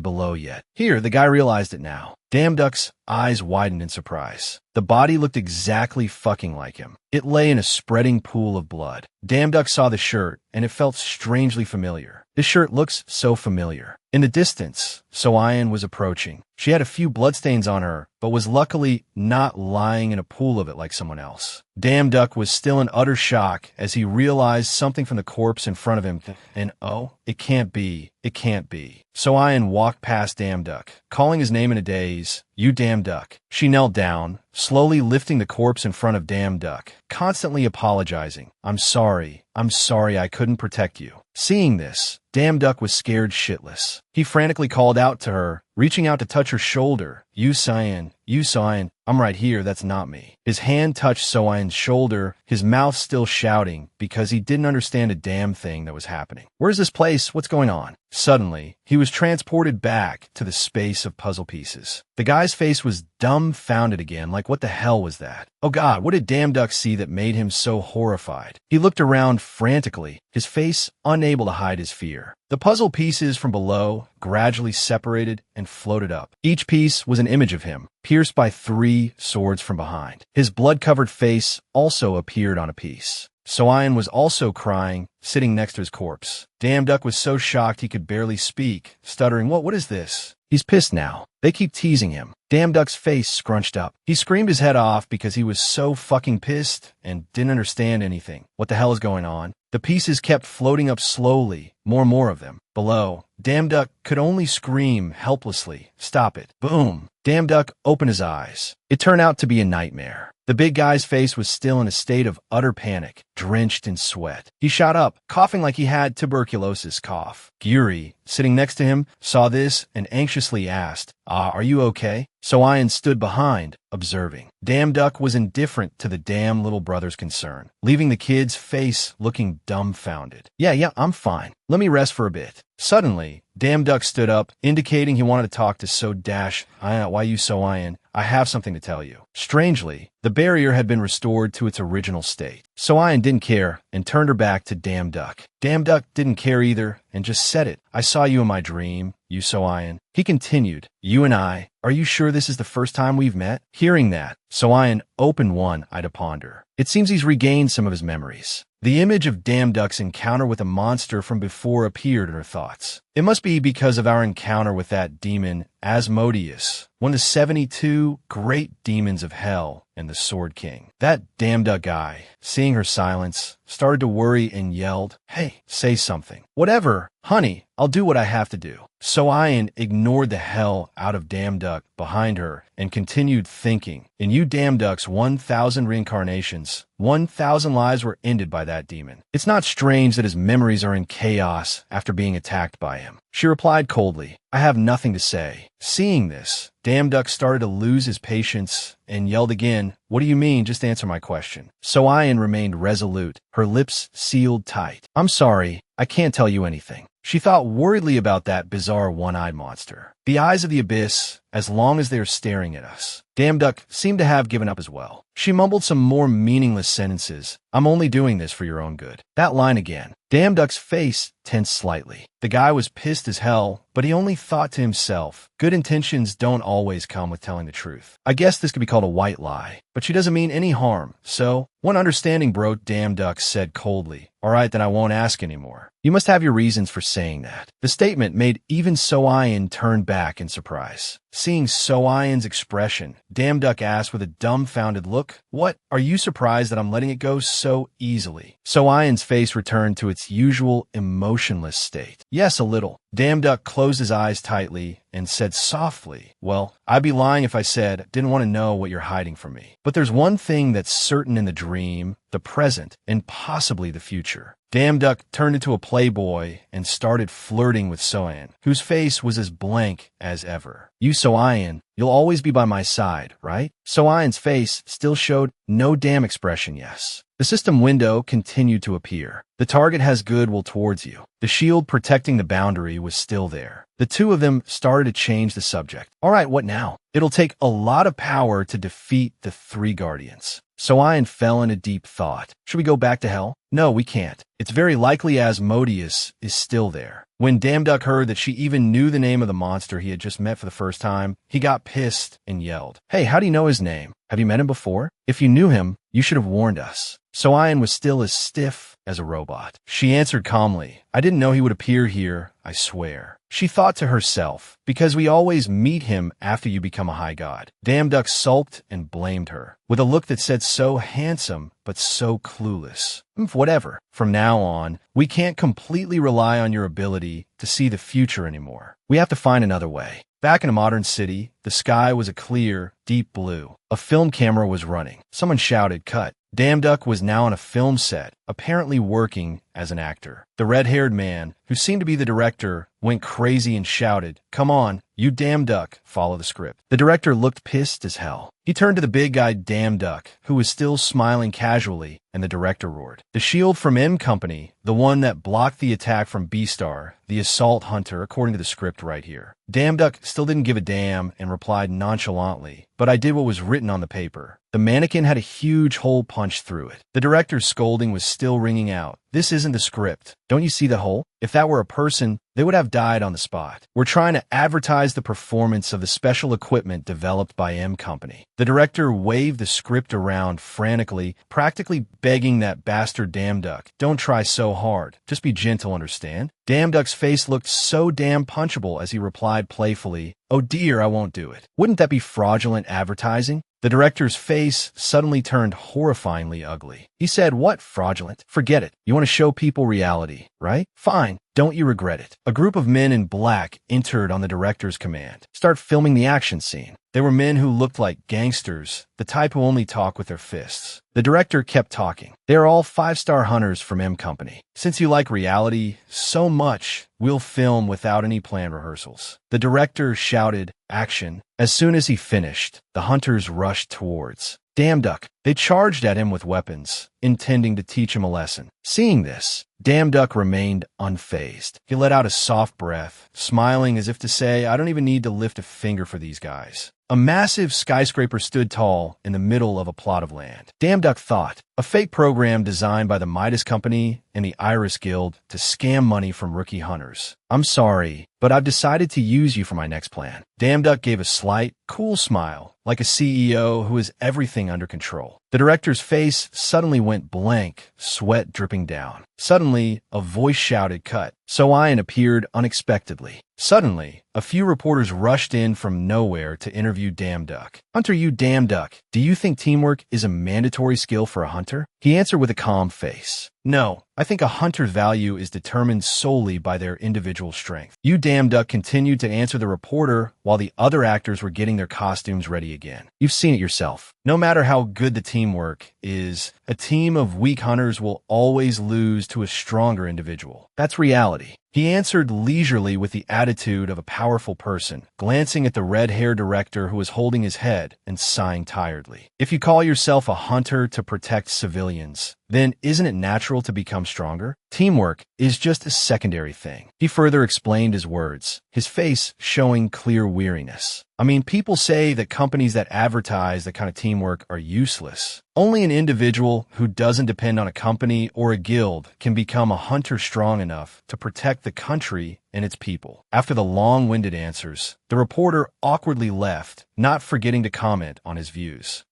below yet. Here, the guy realized it now. Damn Duck's eyes widened in surprise. The body looked exactly fucking like him. It lay in a spreading pool of blood. Damn Duck saw the shirt, and it felt strangely familiar. This shirt looks so familiar. In the distance, So-Ayan was approaching. She had a few bloodstains on her, but was luckily not lying in a pool of it like someone else. Damn Duck was still in utter shock as he realized something from the corpse in front of him, and oh, it can't be. It can't be. So-Ayan walked past Damn Duck, calling his name in a daze. You damn duck. She knelt down, slowly lifting the corpse in front of Damn Duck, constantly apologizing. I'm sorry I couldn't protect you. Seeing this, Damn Duck was scared shitless. He frantically called out to her, reaching out to touch her shoulder. You So-Ayan, I'm right here, that's not me. His hand touched So-Ayan's shoulder, his mouth still shouting because he didn't understand a damn thing that was happening. Where's this place? What's going on? Suddenly, he was transported back to the space of puzzle pieces. The guy's face was dumbfounded again, like what the hell was that? Oh God, what did Damn Duck see that made him so horrified? He looked around frantically, his face unable to hide his fear. The puzzle pieces from below gradually separated and floated up. Each piece was an image of him, pierced by 3 swords from behind. His blood-covered face also appeared on a piece. So-Ayan was also crying, sitting next to his corpse. Damn Duck was so shocked he could barely speak, stuttering, What is this? He's pissed now. They keep teasing him. Damn Duck's face scrunched up. He screamed his head off because he was so fucking pissed and didn't understand anything. What the hell is going on? The pieces kept floating up slowly, more and more of them. Below, Damn Duck could only scream helplessly. Stop it. Boom. Damn Duck opened his eyes. It turned out to be a nightmare. The big guy's face was still in a state of utter panic, drenched in sweat. He shot up, coughing like he had tuberculosis cough. Gyuri, sitting next to him, saw this and anxiously asked, are you okay? So-Ayan stood behind, observing. Damn Duck was indifferent to the damn little brother's concern, leaving the kid's face looking dumbfounded. Yeah, I'm fine. Let me rest for a bit. Suddenly, Damn Duck stood up, indicating he wanted to talk to Why you So-Ayan? I have something to tell you. Strangely, the barrier had been restored to its original state. So-Ayan didn't care and turned her back to Damn Duck. Damn Duck didn't care either and just said it. I saw you in my dream, you So-Ayan. He continued, You and I, are you sure this is the first time we've met? Hearing that, So-Ayan opened one-eyed to ponder. It seems he's regained some of his memories. The image of Damn Duck's encounter with a monster from before appeared in her thoughts. It must be because of our encounter with that demon, Asmodeus, one of the 72 great demons of hell and the Sword King. That Damn Duck guy, seeing her silence, started to worry and yelled, Hey, say something. Whatever, honey, I'll do what I have to do. So-Ayan ignored the hell out of Damn Duck behind her and continued thinking. In you Damn Duck's 1,000 reincarnations, 1,000 lives were ended by that demon. It's not strange that his memories are in chaos after being attacked by him. She replied coldly, I have nothing to say. Seeing this, Damn Duck started to lose his patience and yelled again, What do you mean? Just answer my question. So-Ayan remained resolute, her lips sealed tight. I'm sorry, I can't tell you anything. She thought worriedly about that bizarre one-eyed monster. The eyes of the abyss, as long as they are staring at us. Damn Duck seemed to have given up as well. She mumbled some more meaningless sentences. I'm only doing this for your own good. That line again. Damn Duck's face tensed slightly. The guy was pissed as hell, but he only thought to himself, good intentions don't always come with telling the truth. I guess this could be called a white lie, but she doesn't mean any harm, so one understanding bro, Damn Duck said coldly. All right, then I won't ask anymore. You must have your reasons for saying that. The statement made even So-Ayan turn back in surprise. Seeing So-Ayan's expression, Damn Duck asked with a dumbfounded look, What? Are you surprised that I'm letting it go so easily? So-Ayan's face returned to its usual emotionless state. Yes, a little. Damn Duck closed his eyes tightly and said softly, Well, I'd be lying if I said I didn't want to know what you're hiding from me. But there's one thing that's certain in the dream, the present, and possibly the future. Damn Duck turned into a playboy and started flirting with So-Ayan, whose face was as blank as ever. You So-Ayan, you'll always be by my side, right? So-Ayan's face still showed no damn expression, yes. The system window continued to appear. The target has goodwill towards you. The shield protecting the boundary was still there. The two of them started to change the subject. All right, what now? It'll take a lot of power to defeat the 3 guardians. So-Ian fell into deep thought. Should we go back to hell? No, we can't. It's very likely Asmodeus is still there. When Damduck heard that she even knew the name of the monster he had just met for the first time, he got pissed and yelled, "Hey, how do you know his name? Have you met him before? If you knew him, you should have warned us." So-Ian was still as stiff as a robot. She answered calmly, "I didn't know he would appear here, I swear." She thought to herself, because we always meet him after you become a high god. Damduck sulked and blamed her, with a look that said so handsome, but so clueless. Whatever. From now on, we can't completely rely on your ability to see the future anymore. We have to find another way. Back in a modern city, the sky was a clear, deep blue. A film camera was running. Someone shouted, "Cut." Damduck was now on a film set, apparently working as an actor. The red-haired man, who seemed to be the director, went crazy and shouted, "Come on, you Damduck, follow the script." The director looked pissed as hell. He turned to the big-eyed Damduck, who was still smiling casually, and the director roared. "The shield from M Company, the one that blocked the attack from B-Star, the assault hunter, according to the script right here." Damduck still didn't give a damn and replied nonchalantly, "But I did what was written on the paper." The mannequin had a huge hole punched through it. The director's scolding was still ringing out. "This isn't the script. Don't you see the hole? If that were a person, they would have died on the spot. We're trying to advertise the performance of the special equipment developed by M Company." The director waved the script around frantically, practically begging that bastard Damduck, "Don't try so hard. Just be gentle, understand?" Damduck's face looked so damn punchable as he replied playfully, "Oh dear, I won't do it." Wouldn't that be fraudulent advertising? The director's face suddenly turned horrifyingly ugly. He said, "What fraudulent? Forget it. You want to show people reality, right? Fine. Don't you regret it?" A group of men in black entered on the director's command. "Start filming the action scene." They were men who looked like gangsters, the type who only talk with their fists. The director kept talking. "They are all 5-star hunters from M Company. Since you like reality so much, we'll film without any planned rehearsals." The director shouted, "Action." As soon as he finished, the hunters rushed towards Damduck. They charged at him with weapons, intending to teach him a lesson. Seeing this, Damduck remained unfazed. He let out a soft breath, smiling as if to say, "I don't even need to lift a finger for these guys." A massive skyscraper stood tall in the middle of a plot of land. Damduck thought, a fake program designed by the Midas Company and the Iris Guild to scam money from rookie hunters. "I'm sorry, but I've decided to use you for my next plan." Damduck gave a slight, cool smile, like a CEO who has everything under control. The director's face suddenly went blank, sweat dripping down. Suddenly, a voice shouted, "Cut." So-Ian appeared unexpectedly. Suddenly, a few reporters rushed in from nowhere to interview Damduck. "Hunter, you Damduck, do you think teamwork is a mandatory skill for a hunter?" He answered with a calm face. "No, I think a hunter's value is determined solely by their individual strength." You Damduck continued to answer the reporter while the other actors were getting their costumes ready again. "You've seen it yourself. No matter how good the teamwork is, a team of weak hunters will always lose to a stronger individual. That's reality." He answered leisurely with the attitude of a powerful person, glancing at the red-haired director who was holding his head and sighing tiredly. "If you call yourself a hunter to protect civilians, then isn't it natural to become stronger? Teamwork is just a secondary thing." He further explained his words, his face showing clear weariness. "I mean, people say that companies that advertise that kind of teamwork are useless. Only an individual who doesn't depend on a company or a guild can become a hunter strong enough to protect the country and its people." After the long-winded answers, the reporter awkwardly left, not forgetting to comment on his views.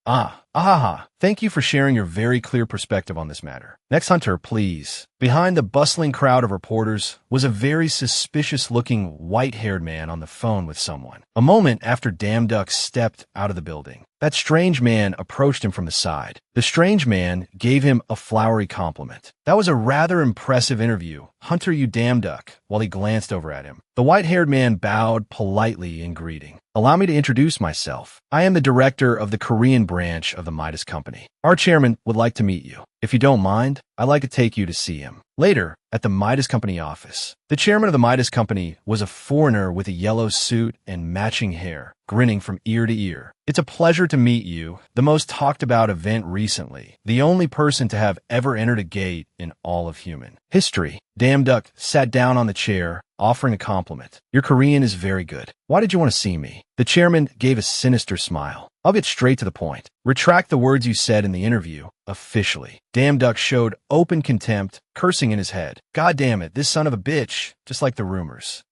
Thank you for sharing your very clear perspective on this matter. Next hunter, please." Behind the bustling crowd of reporters was a very suspicious-looking white-haired man on the phone with someone. A moment after Damduck stepped out of the building, that strange man approached him from the side. The strange man gave him a flowery compliment. "That was a rather impressive interview, Hunter, you Damduck," while he glanced over at him. The white-haired man bowed politely in greeting. "Allow me to introduce myself. I am the director of the Korean branch of the Midas Company. Our chairman would like to meet you. If you don't mind, I'd like to take you to see him." Later, at the Midas Company office, the chairman of the Midas Company was a foreigner with a yellow suit and matching hair, grinning from ear to ear. "It's a pleasure to meet you, the most talked about event recently, the only person to have ever entered a gate in all of human history." Damduck sat down on the chair, offering a compliment. "Your Korean is very good." Why did you want to see me? The chairman gave a sinister smile. I'll get straight to the point. Retract the words you said in the interview, officially. Damn Duck showed open contempt, cursing in his head. God damn it, this son of a bitch, just like the rumors.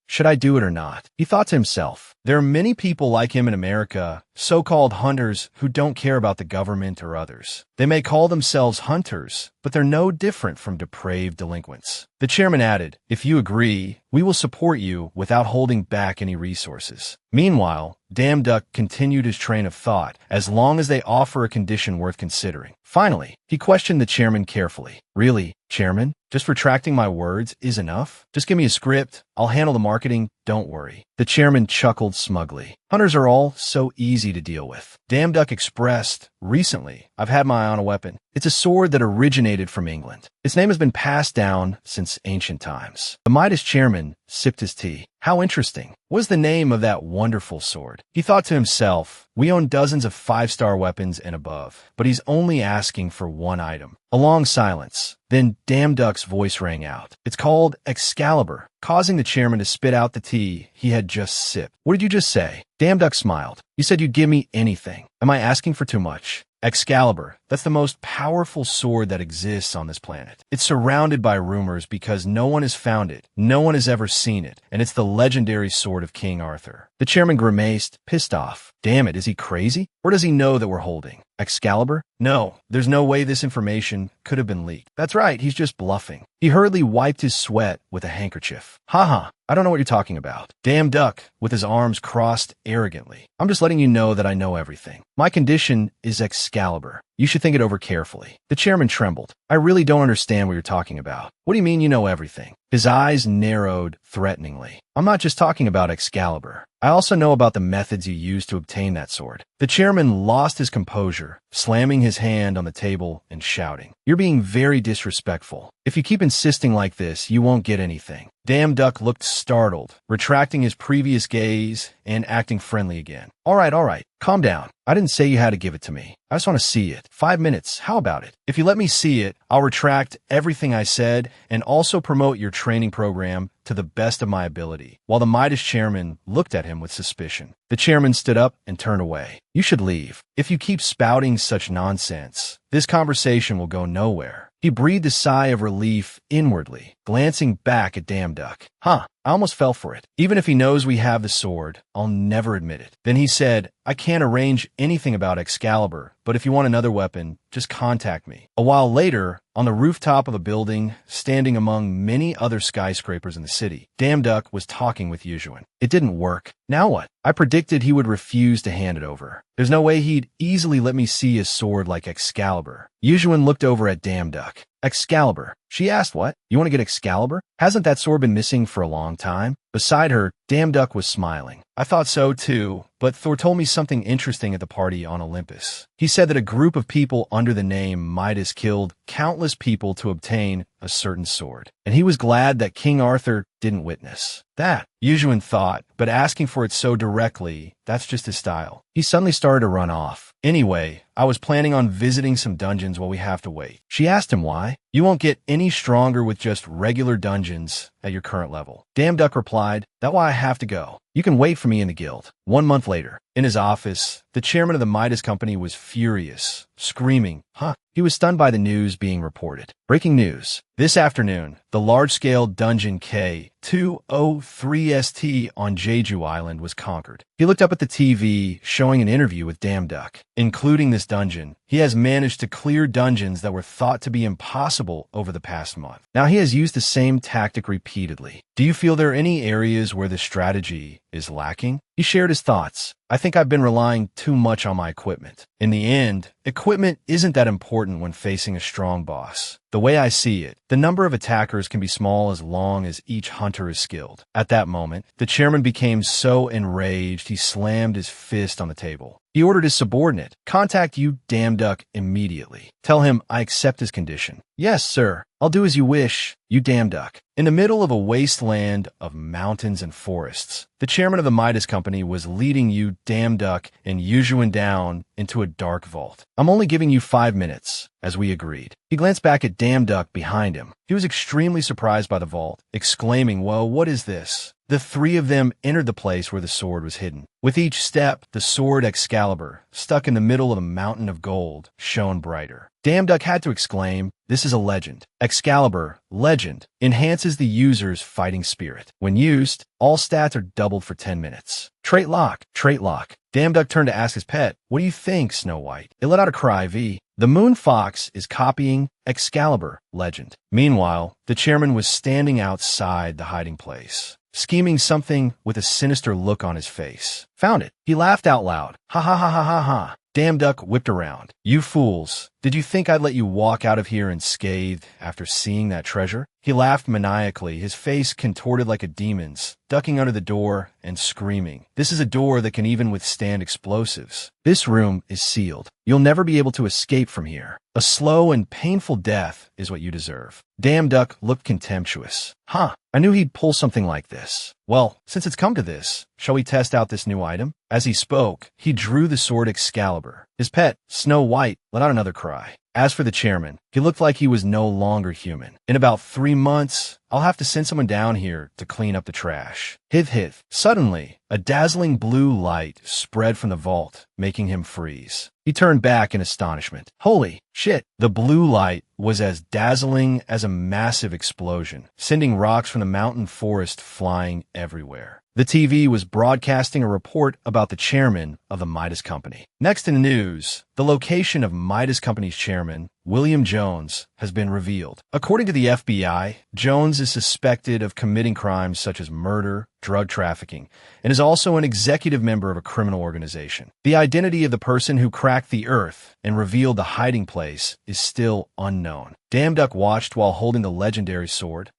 Should I do it or not? He thought to himself. There are many people like him in America, so-called hunters who don't care about the government or others. They may call themselves hunters, but they're no different from depraved delinquents. The chairman added, if you agree, we will support you without holding back any resources. Meanwhile, Damn Duck continued his train of thought, as long as they offer a condition worth considering. Finally, he questioned the chairman carefully. Really, chairman? Just retracting my words is enough? Just give me a script. I'll handle the marketing. Don't worry. The chairman chuckled smugly. Hunters are all so easy to deal with. Damn Duck expressed, recently, I've had my eye on a weapon. It's a sword that originated from England. Its name has been passed down since ancient times. The Midas chairman sipped his tea. How interesting. What was the name of that wonderful sword? He thought to himself, we own dozens of 5-star weapons and above, but he's only asking for one item. A long silence. Then Damn Duck's voice rang out. It's called Excalibur, causing the chairman to spit out the tea he had just sipped. What did you just say? Damn Duck smiled. You said you'd give me anything. Am I asking for too much? Excalibur, that's the most powerful sword that exists on this planet. It's surrounded by rumors because no one has found it, no one has ever seen it, and it's the legendary sword of King Arthur. The chairman grimaced, pissed off. Damn it, is he crazy? Or does he know that we're holding Excalibur? No, there's no way this information could have been leaked. That's right, he's just bluffing. He hurriedly wiped his sweat with a handkerchief. Haha, I don't know what you're talking about. Damn Duck, with his arms crossed arrogantly. I'm just letting you know that I know everything. My condition is Excalibur. You should think it over carefully. The chairman trembled. I really don't understand what you're talking about. What do you mean you know everything? His eyes narrowed threateningly. I'm not just talking about Excalibur. I also know about the methods you used to obtain that sword. The chairman lost his composure, slamming his hand on the table and shouting. You're being very disrespectful. If you keep insisting like this, you won't get anything. Damn Duck looked startled, retracting his previous gaze and acting friendly again. All right. Calm down. I didn't say you had to give it to me. I just want to see it. 5 minutes. How about it? If you let me see it, I'll retract everything I said and also promote your training program to the best of my ability. While the Midas chairman looked at him with suspicion. The chairman stood up and turned away. You should leave. If you keep spouting such nonsense, this conversation will go nowhere. He breathed a sigh of relief inwardly, glancing back at Damn Duck. I almost fell for it. Even if he knows we have the sword, I'll never admit it. Then he said, I can't arrange anything about Excalibur, but if you want another weapon, just contact me. A while later, on the rooftop of a building, standing among many other skyscrapers in the city, Damn Duck was talking with Yujuan. It didn't work. Now what? I predicted he would refuse to hand it over. There's no way he'd easily let me see his sword like Excalibur. Yujuan looked over at Damn Duck. Excalibur. She asked what? You want to get Excalibur? Hasn't that sword been missing for a long time? Beside her, Damn Duck was smiling. I thought so too, but Thor told me something interesting at the party on Olympus. He said that a group of people under the name Midas killed countless people to obtain a certain sword, and he was glad that King Arthur didn't witness. That, Yujuan thought, but asking for it so directly, that's just his style. He suddenly started to run off. Anyway, I was planning on visiting some dungeons while we have to wait. She asked him why. You won't get any stronger with just regular dungeons at your current level. Damn Duck replied, that's why I have to go. You can wait for me in the guild. 1 month later, in his office, the chairman of the Midas company was furious, screaming, He was stunned by the news being reported. Breaking news. This afternoon, the large-scale dungeon K203ST on Jeju Island was conquered. He looked up at the TV, showing an interview with Damn Duck. Including this dungeon, he has managed to clear dungeons that were thought to be impossible over the past month. Now he has used the same tactic repeatedly. Do you feel there are any areas where the strategy is lacking? He shared his thoughts. I think I've been relying too much on my equipment. In the end, equipment isn't that important when facing a strong boss. The way I see it, the number of attackers can be small as long as each hunter is skilled. At that moment, the chairman became so enraged he slammed his fist on the table. He ordered his subordinate, contact you, Damn Duck, immediately. Tell him I accept his condition. Yes, sir. I'll do as you wish, you Damn Duck. In the middle of a wasteland of mountains and forests, the chairman of the Midas company was leading you, Damn Duck, and Yujuan down into a dark vault. I'm only giving you 5 minutes, as we agreed. He glanced back at Damn Duck behind him. He was extremely surprised by the vault, exclaiming, whoa, what is this? The three of them entered the place where the sword was hidden. With each step, the sword Excalibur, stuck in the middle of a mountain of gold, shone brighter. Damduck had to exclaim, "This is a legend." Excalibur, legend, enhances the user's fighting spirit. When used, all stats are doubled for 10 minutes. Trait lock, trait lock. Damduck turned to ask his pet, "What do you think, Snow White?" It let out a cry, V. The Moon Fox is copying Excalibur, legend. Meanwhile, the chairman was standing outside the hiding place, scheming something with a sinister look on his face. Found it. He laughed out loud. Ha ha ha ha ha ha. Damduck whipped around. "You fools. Did you think I'd let you walk out of here unscathed after seeing that treasure?" He laughed maniacally, his face contorted like a demon's, ducking under the door and screaming. "This is a door that can even withstand explosives. This room is sealed. You'll never be able to escape from here. A slow and painful death is what you deserve." Damduck looked contemptuous. "Huh, I knew he'd pull something like this. Well, since it's come to this, shall we test out this new item?" As he spoke, he drew the sword Excalibur. His pet, Snow White, let out another cry. As for the chairman, he looked like he was no longer human. "In about 3 months, I'll have to send someone down here to clean up the trash." Hith hith. Suddenly, a dazzling blue light spread from the vault, making him freeze. He turned back in astonishment. Holy shit! The blue light was as dazzling as a massive explosion, sending rocks from the mountain forest flying everywhere. The TV was broadcasting a report about the chairman of the Midas Company. Next in the news, the location of Midas Company's chairman, William Jones, has been revealed. According to the FBI, Jones is suspected of committing crimes such as murder, drug trafficking, and is also an executive member of a criminal organization. The identity of the person who cracked the earth and revealed the hiding place is still unknown. Damduck watched while holding the legendary sword.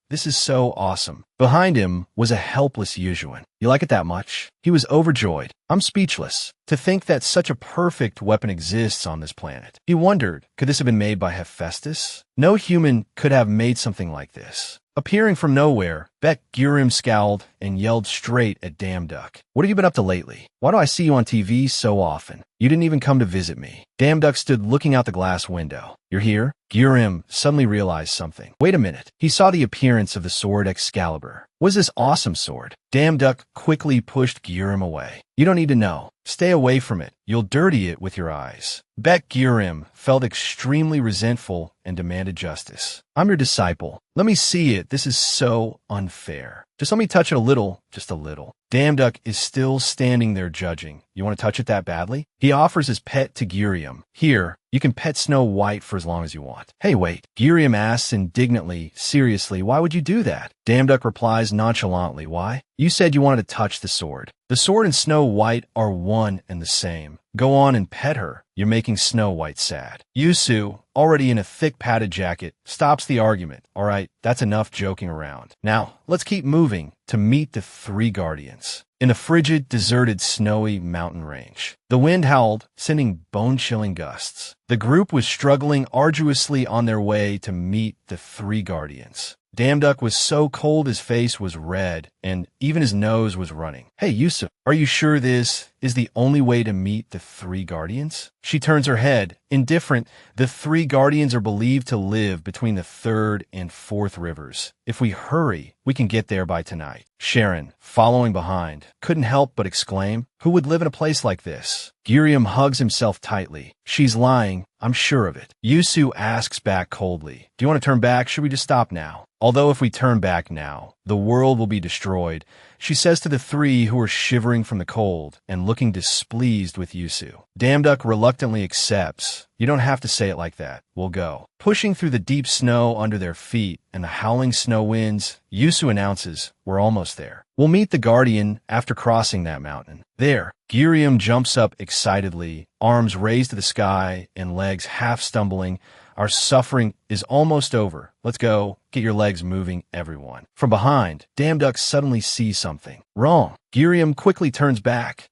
This is so awesome. Behind him was a helpless Yuzuan. "You like it that much?" He was overjoyed. "I'm speechless. To think that such a perfect weapon exists on this planet." He wondered, could this have been made by Hephaestus? No human could have made something like this. Appearing from nowhere, Bek-Gurim scowled and yelled straight at Damduck. "What have you been up to lately? Why do I see you on TV so often? You didn't even come to visit me." Damduck stood looking out the glass window. "You're here?" Gurim suddenly realized something. Wait a minute. He saw the appearance of the sword Excalibur. What is this awesome sword? Damduck quickly pushed Gurim away. "You don't need to know. Stay away from it. You'll dirty it with your eyes." Bek-Gurim felt extremely resentful and demanded justice. "I'm your disciple. Let me see it. This is so unfair. Just let me touch it a little, just a little." Damduck is still standing there judging. "You want to touch it that badly?" He offers his pet to Gurim. "Here, you can pet Snow White for as long as you want." "Hey, wait." Gurim asks indignantly, "Seriously, why would you do that?" Damduck replies nonchalantly, "Why? You said you wanted to touch the sword. The sword and Snow White are one and the same. Go on and pet her. You're making Snow White sad." Yusu, already in a thick padded jacket, stops the argument. "All right, that's enough joking around. Now, let's keep moving to meet the three guardians." In a frigid, deserted, snowy mountain range, the wind howled, sending bone-chilling gusts. The group was struggling arduously on their way to meet the three guardians. Damduck was so cold his face was red, and even his nose was running. "Hey, Yusuf, are you sure this is the only way to meet the three guardians?" She turns her head. Indifferent, the three guardians are believed to live between the 3rd and 4th rivers. If we hurry, we can get there by tonight. Sharon, following behind, couldn't help but exclaim, "Who would live in a place like this?" Gurim hugs himself tightly. "She's lying. I'm sure of it." Yusu asks back coldly, "Do you want to turn back? Should we just stop now?" Although if we turn back now, the world will be destroyed, she says to the three who are shivering from the cold and looking displeased with Yusu. Damduck reluctantly accepts. "You don't have to say it like that. We'll go." Pushing through the deep snow under their feet and the howling snow winds, Yusu announces, "We're almost there. We'll meet the guardian after crossing that mountain." There, Gurim jumps up excitedly, arms raised to the sky and legs half stumbling. "Our suffering is almost over. Let's go. Get your legs moving, everyone." From behind, Damduck suddenly sees something. Wrong. Gurim quickly turns back.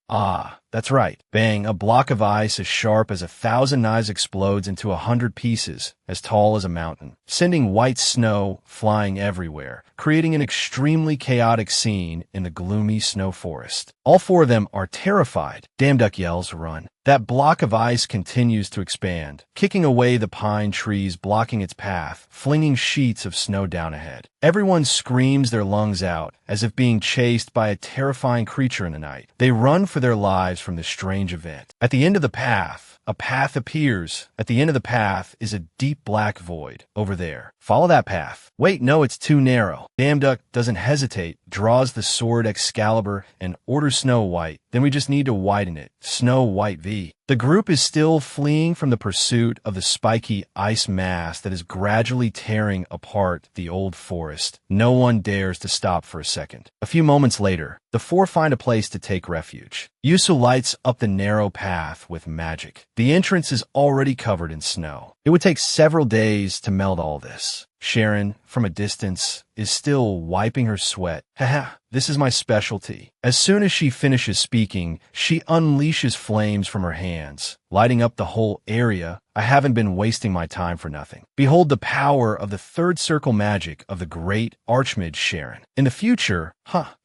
That's right. Bang, a block of ice as sharp as 1,000 knives explodes into 100 pieces, as tall as a mountain, sending white snow flying everywhere, creating an extremely chaotic scene in the gloomy snow forest. All four of them are terrified. Damduck yells, "Run." That block of ice continues to expand, kicking away the pine trees blocking its path, flinging sheets of snow snow down ahead. Everyone screams their lungs out, as if being chased by a terrifying creature in the night. They run for their lives from this strange event. At the end of the path, a path appears. At the end of the path is a deep black void. Over there. Follow that path. Wait, no, it's too narrow. Damduck doesn't hesitate, draws the sword Excalibur, and orders Snow White. Then we just need to widen it. Snow White V. The group is still fleeing from the pursuit of the spiky ice mass that is gradually tearing apart the old forest. No one dares to stop for a second. A few moments later, the four find a place to take refuge. Yusu lights up the narrow path with magic. The entrance is already covered in snow. It would take several days to melt all this. Sharon, from a distance, is still wiping her sweat. Haha, this is my specialty. As soon as she finishes speaking, she unleashes flames from her hands, lighting up the whole area. I haven't been wasting my time for nothing. Behold the power of the third circle magic of the great Archmage Sharon. In the future,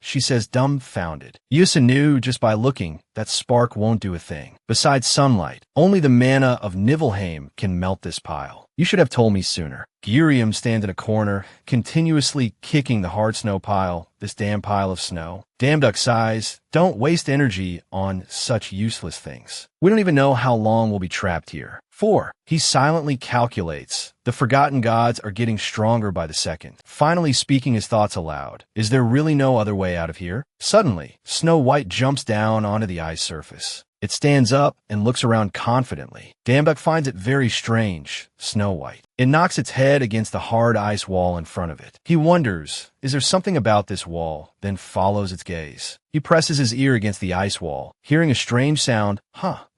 she says dumbfounded. Yusa knew just by looking that spark won't do a thing. Besides sunlight, only the mana of Niflheim can melt this pile. You should have told me sooner. Girium stands in a corner, continuously kicking the hard snow pile, this damn pile of snow. Damduck sighs, don't waste energy on such useless things. We don't even know how long we'll be trapped here. 4. He silently calculates. The forgotten gods are getting stronger by the second. Finally speaking his thoughts aloud. Is there really no other way out of here? Suddenly, Snow White jumps down onto the ice surface. It stands up and looks around confidently. Damduck finds it very strange. Snow White. It knocks its head against the hard ice wall in front of it. He wonders, is there something about this wall? Then follows its gaze. He presses his ear against the ice wall, hearing a strange sound.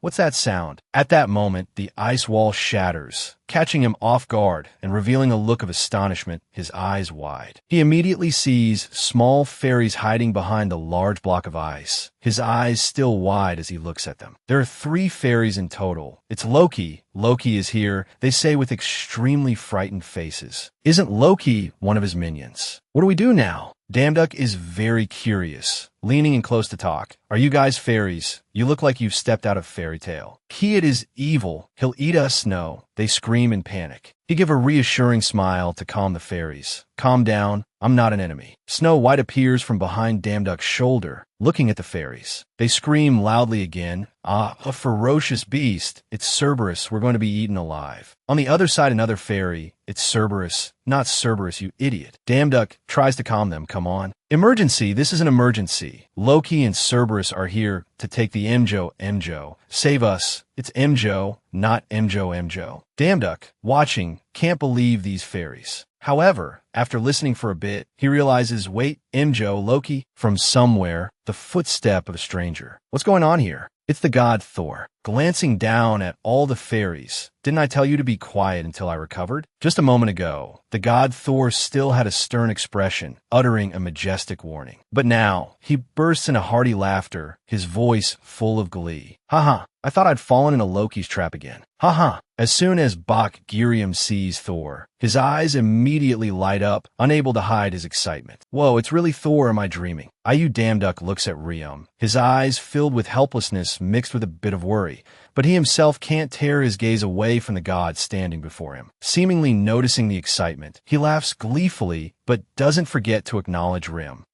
What's that sound? At that moment, the ice wall shatters, catching him off guard and revealing a look of astonishment, his eyes wide. He immediately sees small fairies hiding behind the large block of ice, his eyes still wide as he looks at them. There are 3 fairies in total. It's Loki. Loki is here, they say with extremely frightened faces. Isn't Loki one of his minions? What do we do now? Damduck is very curious, leaning in close to talk. Are you guys fairies? You look like you've stepped out of fairy tale. Kiad is evil. He'll eat us. No. They scream in panic. He gives a reassuring smile to calm the fairies. Calm down. I'm not an enemy. Snow White appears from behind Damduck's shoulder, looking at the fairies. They scream loudly again. A ferocious beast. It's Cerberus. We're going to be eaten alive. On the other side, another fairy. It's Cerberus. Not Cerberus, you idiot. Damduck tries to calm them. Come on. Emergency. This is an emergency. Loki and Cerberus are here to take the Emjo. Save us. It's Emjo, not Emjo. Damduck, watching, can't believe these fairies. However, after listening for a bit, he realizes, wait, Emjo, Loki? From somewhere, the footstep of a stranger. What's going on here? It's the god Thor. Glancing down at all the fairies. Didn't I tell you to be quiet until I recovered? Just a moment ago, the god Thor still had a stern expression, uttering a majestic warning. But now, he bursts into hearty laughter, his voice full of glee. I thought I'd fallen into Loki's trap again. As soon as Bak Girium sees Thor, his eyes immediately light up, unable to hide his excitement. Whoa, it's really Thor, or am I dreaming? Ayu Damduck looks at Riom, his eyes filled with helplessness mixed with a bit of worry, but he himself can't tear his gaze away from the god standing before him. Seemingly noticing the excitement, he laughs gleefully, but doesn't forget to acknowledge Rim.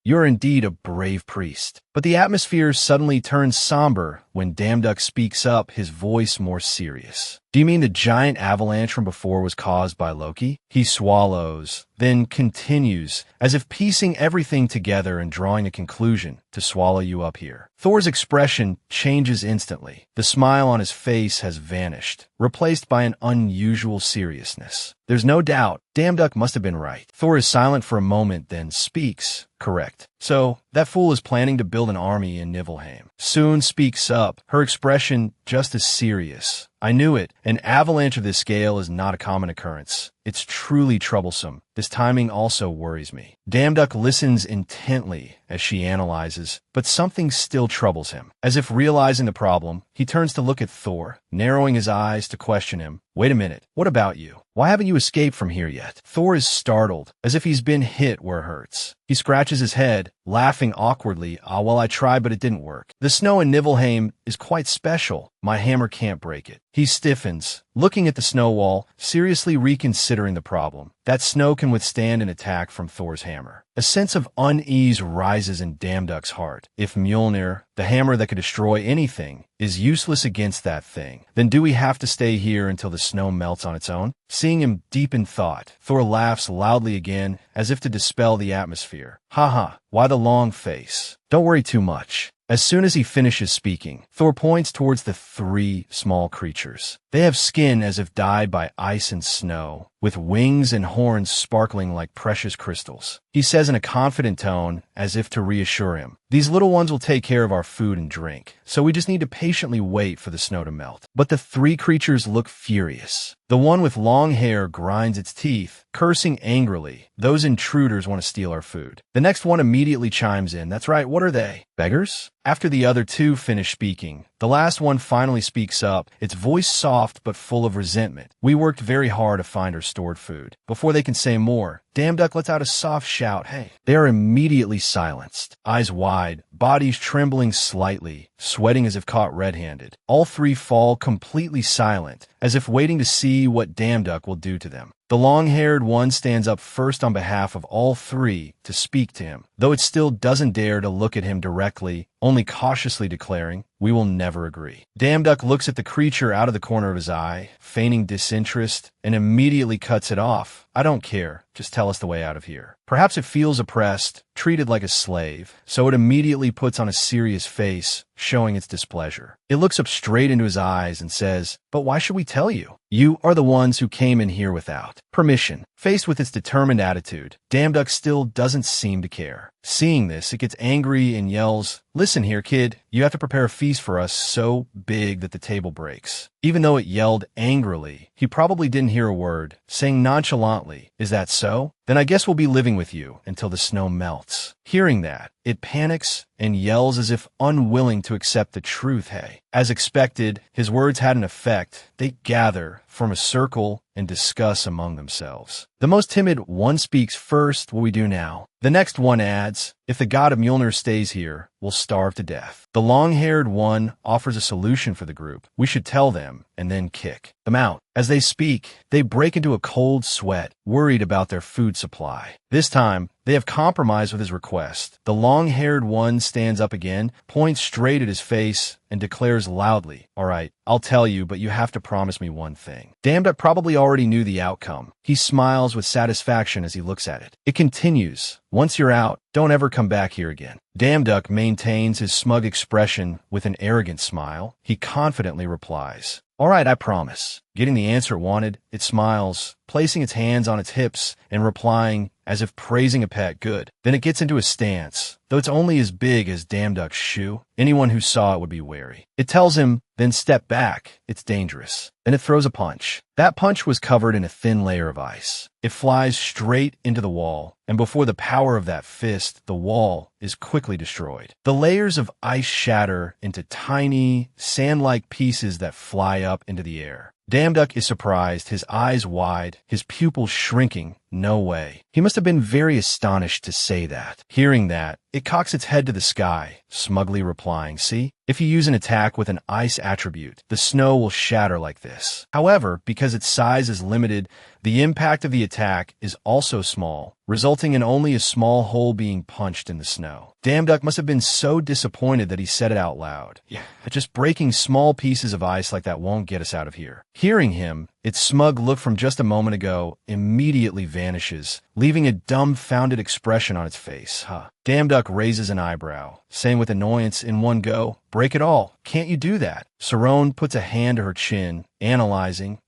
You're indeed a brave priest. But the atmosphere suddenly turns somber when Damduck speaks up, his voice more serious. Do you mean the giant avalanche from before was caused by Loki? He swallows, then continues, as if piecing everything together and drawing a conclusion to swallow you up here. Thor's expression changes instantly. The smile on his face has vanished, replaced by an unusual seriousness. There's no doubt, Damduck must have been right. Thor is silent for a moment, then speaks. Correct. So, that fool is planning to build an army in Niflheim. Soon speaks up, her expression just as serious. I knew it. An avalanche of this scale is not a common occurrence. It's truly troublesome. This timing also worries me. Damduck listens intently as she analyzes, but something still troubles him. As if realizing the problem, he turns to look at Thor, narrowing his eyes to question him. Wait a minute, what about you? Why haven't you escaped from here yet? Thor is startled, as if he's been hit where it hurts. He scratches his head, laughing awkwardly. Well, I tried, but it didn't work. The snow in Niflheim is quite special. My hammer can't break it. He stiffens, looking at the snow wall, seriously reconsidering the problem. that snow can withstand an attack from Thor's hammer. A sense of unease rises in Damduk's heart. If Mjolnir, the hammer that could destroy anything, is useless against that thing, then do we have to stay here until the snow melts on its own? Seeing him deep in thought, Thor laughs loudly again, as if to dispel the atmosphere. Ha, why the long face? Don't worry too much. As soon as he finishes speaking, Thor points towards the 3 small creatures. They have skin as if dyed by ice and snow, with wings and horns sparkling like precious crystals. He says in a confident tone, as if to reassure him, "These little ones will take care of our food and drink, so we just need to patiently wait for the snow to melt." But the 3 creatures look furious. The one with long hair grinds its teeth, cursing angrily. "Those intruders want to steal our food." The next one immediately chimes in. "That's right, what are they? Beggars?" After the other 2 finish speaking, the last one finally speaks up, its voice soft but full of resentment. "We worked very hard to find our stored food." Before they can say more, Damduk lets out a soft shout, "Hey!" They are immediately silenced, eyes wide, bodies trembling slightly, sweating as if caught red-handed. All 3 fall completely silent, as if waiting to see what Damduk will do to them. The long-haired one stands up first on behalf of all 3 to speak to him, though it still doesn't dare to look at him directly, only cautiously declaring, "We will never agree." Damduk looks at the creature out of the corner of his eye, feigning disinterest, and immediately cuts it off. "I don't care. Just tell us the way out of here." Perhaps it feels oppressed, treated like a slave, so it immediately puts on a serious face, showing its displeasure. It looks up straight into his eyes and says, "But why should we tell you? You are the ones who came in here without permission." Faced with its determined attitude, Damduk still doesn't seem to care. Seeing this, it gets angry and yells, "Listen here, kid. You have to prepare a feast for us so big that the table breaks." Even though it yelled angrily, he probably didn't hear a word, saying nonchalantly, "Is that so? Then I guess we'll be living with you until the snow melts." Hearing that, it panics and yells as if unwilling to accept the truth. Hey, as expected, his words had an effect. They gather, form a circle, and discuss among themselves. The most timid one speaks first. "What we do now?" The next one adds, "If the god of Mjolnir stays here, we'll starve to death." The long-haired one offers a solution for the group. "We should tell them and then kick them out." As they speak, they break into a cold sweat, worried about their food supply. This time, they have compromised with his request. The long-haired one stands up again, points straight at his face, and declares loudly, "All right, I'll tell you, but you have to promise me one thing." Damduk probably already knew the outcome. He smiles with satisfaction as he looks at it. It continues, "Once you're out, don't ever come back here again." Damduk maintains his smug expression with an arrogant smile. He confidently replies, "All right, I promise." Getting the answer it wanted, it smiles, placing its hands on its hips and replying, as if praising a pet, "Good." Then it gets into a stance, though it's only as big as Damduk's shoe. Anyone who saw it would be wary. It tells him, "Then step back. It's dangerous." Then it throws a punch. That punch was covered in a thin layer of ice. It flies straight into the wall, and before the power of that fist, the wall is quickly destroyed. The layers of ice shatter into tiny, sand-like pieces that fly up into the air. Damduk is surprised, his eyes wide, his pupils shrinking. No way. He must have been very astonished to say that. Hearing that, it cocks its head to the sky, smugly replying, "See? If you use an attack with an ice attribute, the snow will shatter like this." However, because its size is limited, the impact of the attack is also small, resulting in only a small hole being punched in the snow. Damduk must have been so disappointed that he said it out loud. "Yeah, just breaking small pieces of ice like that won't get us out of here." Hearing him, its smug look from just a moment ago immediately vanishes, leaving a dumbfounded expression on its face. Damduk raises an eyebrow, saying with annoyance in one go, "Break it all. Can't you do that?" Saron puts a hand to her chin, analyzing.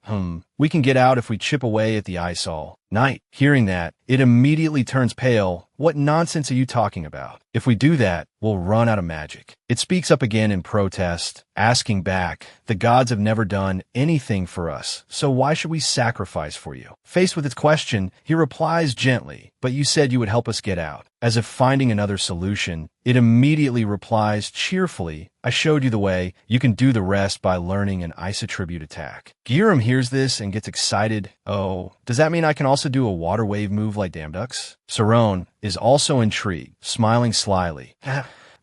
We can get out if we chip away at the ice all night." Hearing that, it immediately turns pale. "What nonsense are you talking about? If we do that, we'll run out of magic." It speaks up again in protest, asking back, "The gods have never done anything for us, so why should we sacrifice for you?" Faced with its question, he replies gently, "But you said you would help us get out." As if finding another solution, it immediately replies cheerfully, "I showed you the way. You can do the rest by learning an ice attribute attack." Giram hears this and gets excited. "Oh, does that mean I can also do a water wave move like Damduk's?" Saron is also intrigued, smiling slyly.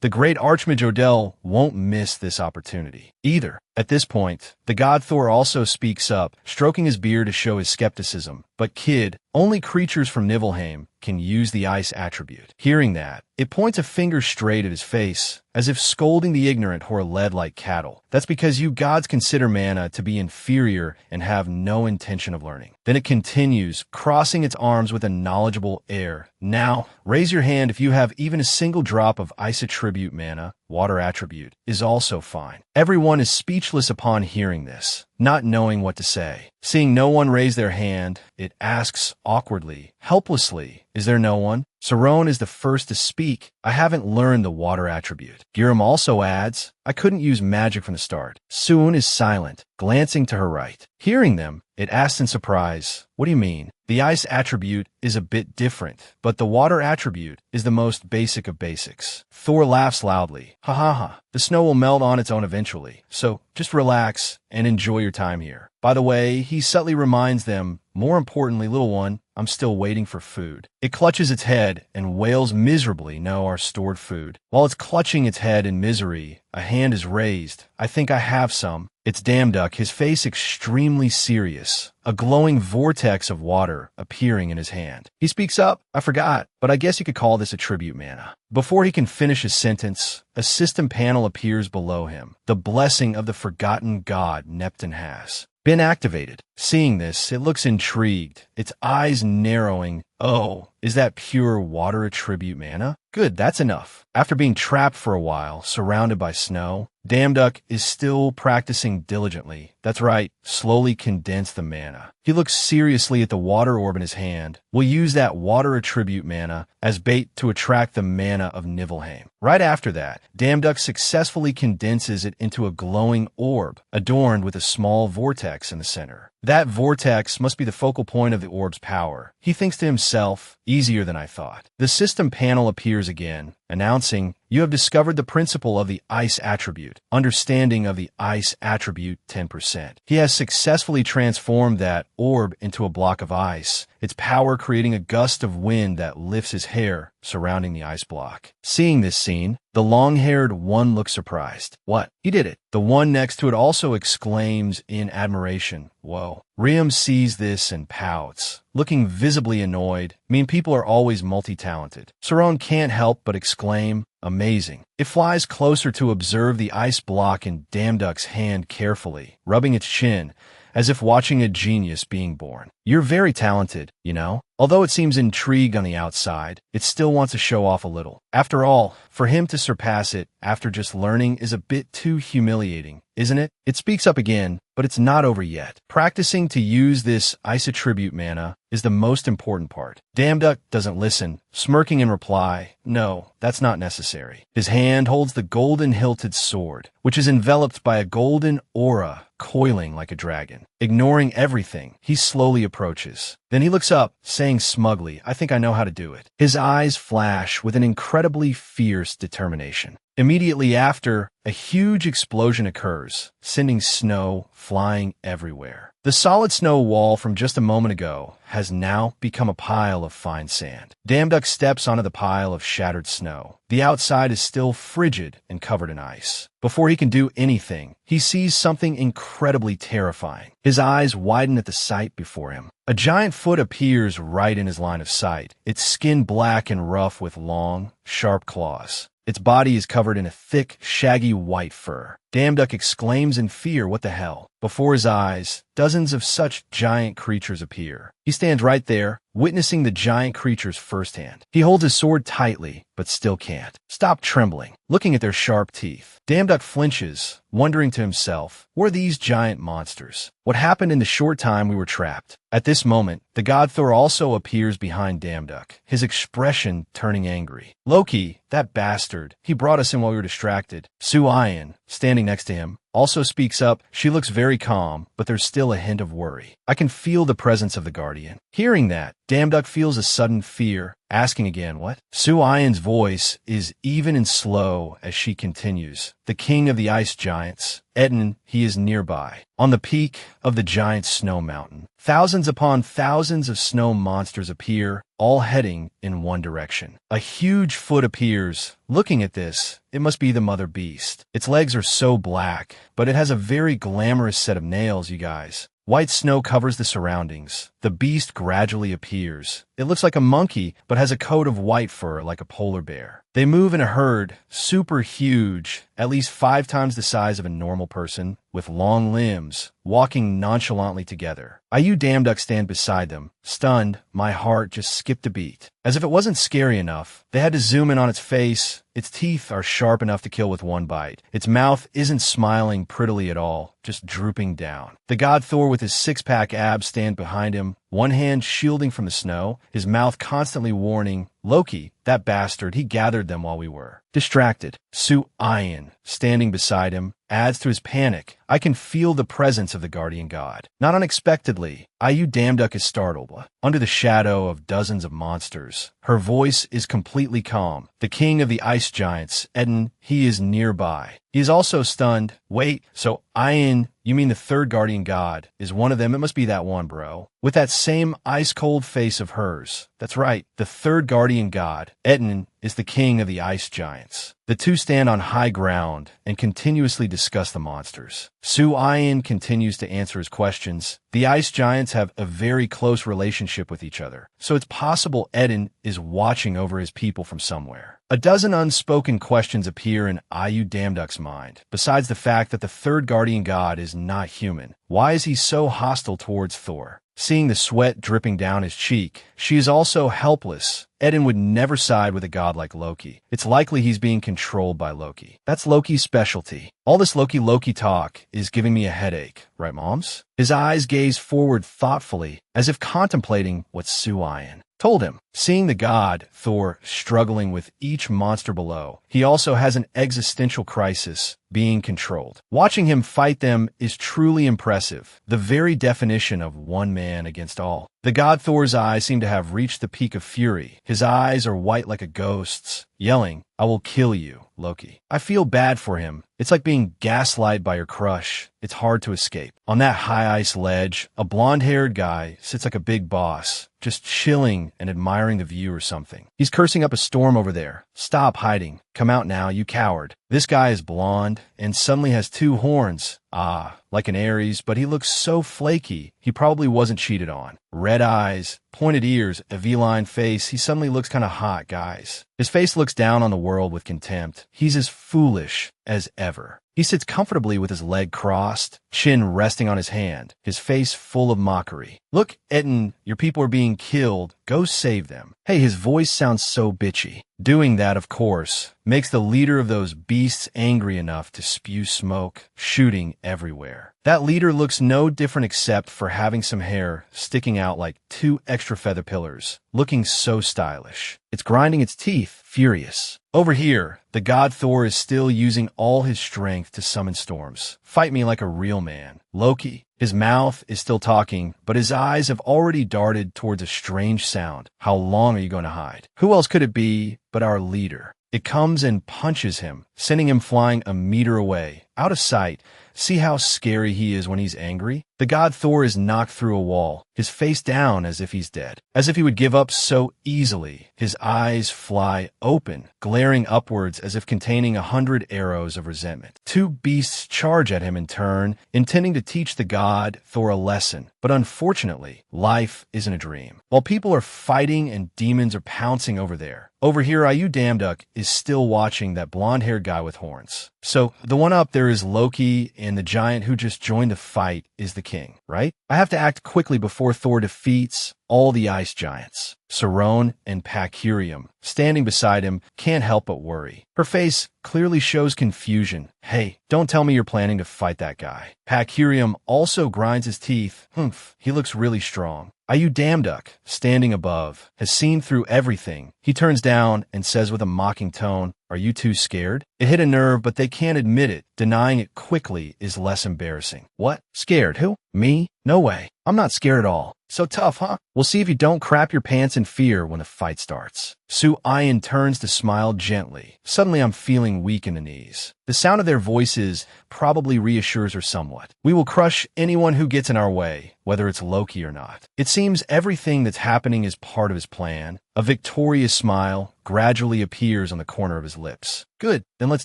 The great Archmage Odell won't miss this opportunity. either. At this point, the god Thor also speaks up, stroking his beard to show his skepticism. But kid, only creatures from Nibelheim can use the ice attribute. Hearing that, it points a finger straight at his face, as if scolding the ignorant who are led like cattle. That's because you gods consider mana to be inferior and have no intention of learning. Then it continues, crossing its arms with a knowledgeable air. Now, raise your hand if you have even a single drop of ice attribute mana. Water attribute is also fine. Everyone is speechless upon hearing this, not knowing what to say. Seeing no one raise their hand, it asks awkwardly, helplessly, "Is there no one?" Saron is the first to speak. "I haven't learned the water attribute." Giram also adds, "I couldn't use magic from the start." Suun is silent, glancing to her right. Hearing them, it asks in surprise, "What do you mean?" The ice attribute is a bit different, but the water attribute is the most basic of basics. Thor laughs loudly. "Ha ha ha. The snow will melt on its own eventually, so just relax and enjoy your time here." By the way, he subtly reminds them, "More importantly, little one, I'm still waiting for food." It clutches its head and wails miserably, "No, our stored food." While it's clutching its head in misery, a hand is raised. "I think I have some." It's Damduck, his face extremely serious, a glowing vortex of water appearing in his hand. He speaks up, "I forgot, but I guess you could call this a tribute mana." Before he can finish his sentence, a system panel appears below him. The blessing of the forgotten god Neptune has been activated. Seeing this, it looks intrigued, its eyes narrowing. "Oh, is that pure water attribute mana? Good, that's enough." After being trapped for a while, surrounded by snow, Damduck is still practicing diligently. That's right, slowly condense the mana. He looks seriously at the water orb in his hand. We'll use that water attribute mana as bait to attract the mana of Nibelheim. Right after that, Damduck successfully condenses it into a glowing orb, adorned with a small vortex in the center. That vortex must be the focal point of the orb's power. He thinks to himself, "Easier than I thought." The system panel appears again, announcing, "You have discovered the principle of the ice attribute. Understanding of the ice attribute 10%. He has successfully transformed that orb into a block of ice, its power creating a gust of wind that lifts his hair surrounding the ice block. Seeing this scene, the long-haired one looks surprised. "What? He did it." The one next to it also exclaims in admiration, "Whoa." Riam sees this and pouts, looking visibly annoyed. People are always multi-talented. Saron can't help but exclaim, "Amazing." It flies closer to observe the ice block in Damduck's hand carefully, rubbing its chin, as if watching a genius being born. "You're very talented, you know." Although it seems intrigued on the outside, it still wants to show off a little. After all, for him to surpass it after just learning is a bit too humiliating, isn't it? It speaks up again, but it's not over yet. Practicing to use this ice attribute mana is the most important part. Damduck doesn't listen, smirking in reply, "No, that's not necessary." His hand holds the golden-hilted sword, which is enveloped by a golden aura coiling like a dragon. Ignoring everything, he slowly approaches. Then he looks up, saying smugly, "I think I know how to do it." His eyes flash with an incredibly fierce determination. Immediately after, a huge explosion occurs, sending snow flying everywhere. The solid snow wall from just a moment ago has now become a pile of fine sand. Damduck steps onto the pile of shattered snow. The outside is still frigid and covered in ice. Before he can do anything, he sees something incredibly terrifying. His eyes widen at the sight before him. A giant foot appears right in his line of sight, its skin black and rough with long, sharp claws. Its body is covered in a thick, shaggy white fur. Damduck exclaims in fear, "What the hell?" Before his eyes, dozens of such giant creatures appear. He stands right there, witnessing the giant creatures firsthand. He holds his sword tightly, but still can't stop trembling, looking at their sharp teeth. Damduck flinches, wondering to himself, "What are these giant monsters? What happened in the short time we were trapped?" At this moment, the god Thor also appears behind Damduck, his expression turning angry. "Loki, that bastard, he brought us in while we were distracted." Suayan, standing next to him, also speaks up. She looks very calm, but there's still a hint of worry. "I can feel the presence of the Guardian." Hearing that, Damduck feels a sudden fear, asking again, what? Su Ayan's voice is even and slow as she continues. The king of the ice giants, Etten, he is nearby. On the peak of the giant snow mountain, thousands upon thousands of snow monsters appear, all heading in one direction. A huge foot appears. Looking at this, it must be the mother beast. Its legs are so black, but it has a very glamorous set of nails, you guys. White snow covers the surroundings. The beast gradually appears. It looks like a monkey, but has a coat of white fur like a polar bear. They move in a herd, super huge, at least 5 times the size of a normal person, with long limbs, walking nonchalantly together. Ayu Damduck stand beside them. Stunned, my heart just skipped a beat. As if it wasn't scary enough, they had to zoom in on its face. Its teeth are sharp enough to kill with one bite. Its mouth isn't smiling prettily at all, just drooping down. The god Thor with his 6-pack abs stand behind him, one hand shielding from the snow, his mouth constantly warning, Loki, that bastard, he gathered them while we were distracted. Su Ayan, standing beside him, adds to his panic. I can feel the presence of the guardian god. Not unexpectedly, Ayu Damduck is startled. Under the shadow of dozens of monsters, her voice is completely calm. The king of the ice giants, Etten, he is nearby. He is also stunned. Wait, so Ayan, you mean the third guardian god, is one of them? It must be that one, bro. With that same ice-cold face of hers. That's right, the third guardian god, Etten, is the king of the ice giants. The two stand on high ground and continuously discuss the monsters. Su Ayan continues to answer his questions. The ice giants have a very close relationship with each other, so it's possible Etten is watching over his people from somewhere. A dozen unspoken questions appear in Ayu Damduck's mind. Besides the fact that the third guardian god is not human, why is he so hostile towards Thor? Seeing the sweat dripping down his cheek, she is also helpless. Etten would never side with a god like Loki. It's likely he's being controlled by Loki. That's Loki's specialty. All this Loki talk is giving me a headache, right, moms? His eyes gaze forward thoughtfully, as if contemplating what Su Ayan told him. Seeing the god, Thor, struggling with each monster below, he also has an existential crisis, being controlled. Watching him fight them is truly impressive, the very definition of one man against all. The god Thor's eyes seem to have reached the peak of fury. His eyes are white like a ghost's, yelling, I will kill you, Loki. I feel bad for him. It's like being gaslighted by your crush. It's hard to escape. On that high ice ledge, a blonde-haired guy sits like a big boss, just chilling and admiring the view or something. He's cursing up a storm over there. Stop hiding. Come out now, you coward. This guy is blonde and suddenly has 2 horns. Ah, like an Aries, but he looks so flaky, he probably wasn't cheated on. Red eyes, pointed ears, a V-line face, he suddenly looks kinda hot, guys. His face looks down on the world with contempt. He's as foolish as ever. He sits comfortably with his leg crossed, chin resting on his hand, his face full of mockery. Look, Etten, your people are being killed. Go save them. Hey, his voice sounds so bitchy. Doing that, of course, makes the leader of those beasts angry enough to spew smoke, shooting everywhere. That leader looks no different except for having some hair sticking out like 2 extra feather pillars, looking so stylish. It's grinding its teeth, furious. Over here, the god Thor is still using all his strength to summon storms. Fight me like a real man. Loki. His mouth is still talking, but his eyes have already darted towards a strange sound. How long are you going to hide? Who else could it be but our leader? It comes and punches him, sending him flying a meter away, out of sight. See how scary he is when he's angry? The god Thor is knocked through a wall, his face down as if he's dead, as if he would give up so easily. His eyes fly open, glaring upwards as if containing 100 arrows of resentment. 2 beasts charge at him in turn, intending to teach the god Thor a lesson. But unfortunately, life isn't a dream. While people are fighting and demons are pouncing over there, over here Ayu Damduck is still watching that blonde-haired guy with horns. So the one up there is Loki, and the giant who just joined the fight is the king, right? I have to act quickly before Thor defeats all the ice giants. Sarone and Pakurium, standing beside him, can't help but worry. Her face clearly shows confusion. Hey, don't tell me you're planning to fight that guy. Pakurium also grinds his teeth. Humph, he looks really strong. Ayu Damduck, standing above, has seen through everything. He turns down and says with a mocking tone, are you too scared? It hit a nerve, but they can't admit it. Denying it quickly is less embarrassing. What? Scared? Who? Me? No way. I'm not scared at all. So tough, huh? We'll see if you don't crap your pants in fear when the fight starts. Su Ayin turns to smile gently. Suddenly I'm feeling weak in the knees. The sound of their voices probably reassures her somewhat. We will crush anyone who gets in our way, whether it's Loki or not. It seems everything that's happening is part of his plan. A victorious smile gradually appears on the corner of his lips. Good, then let's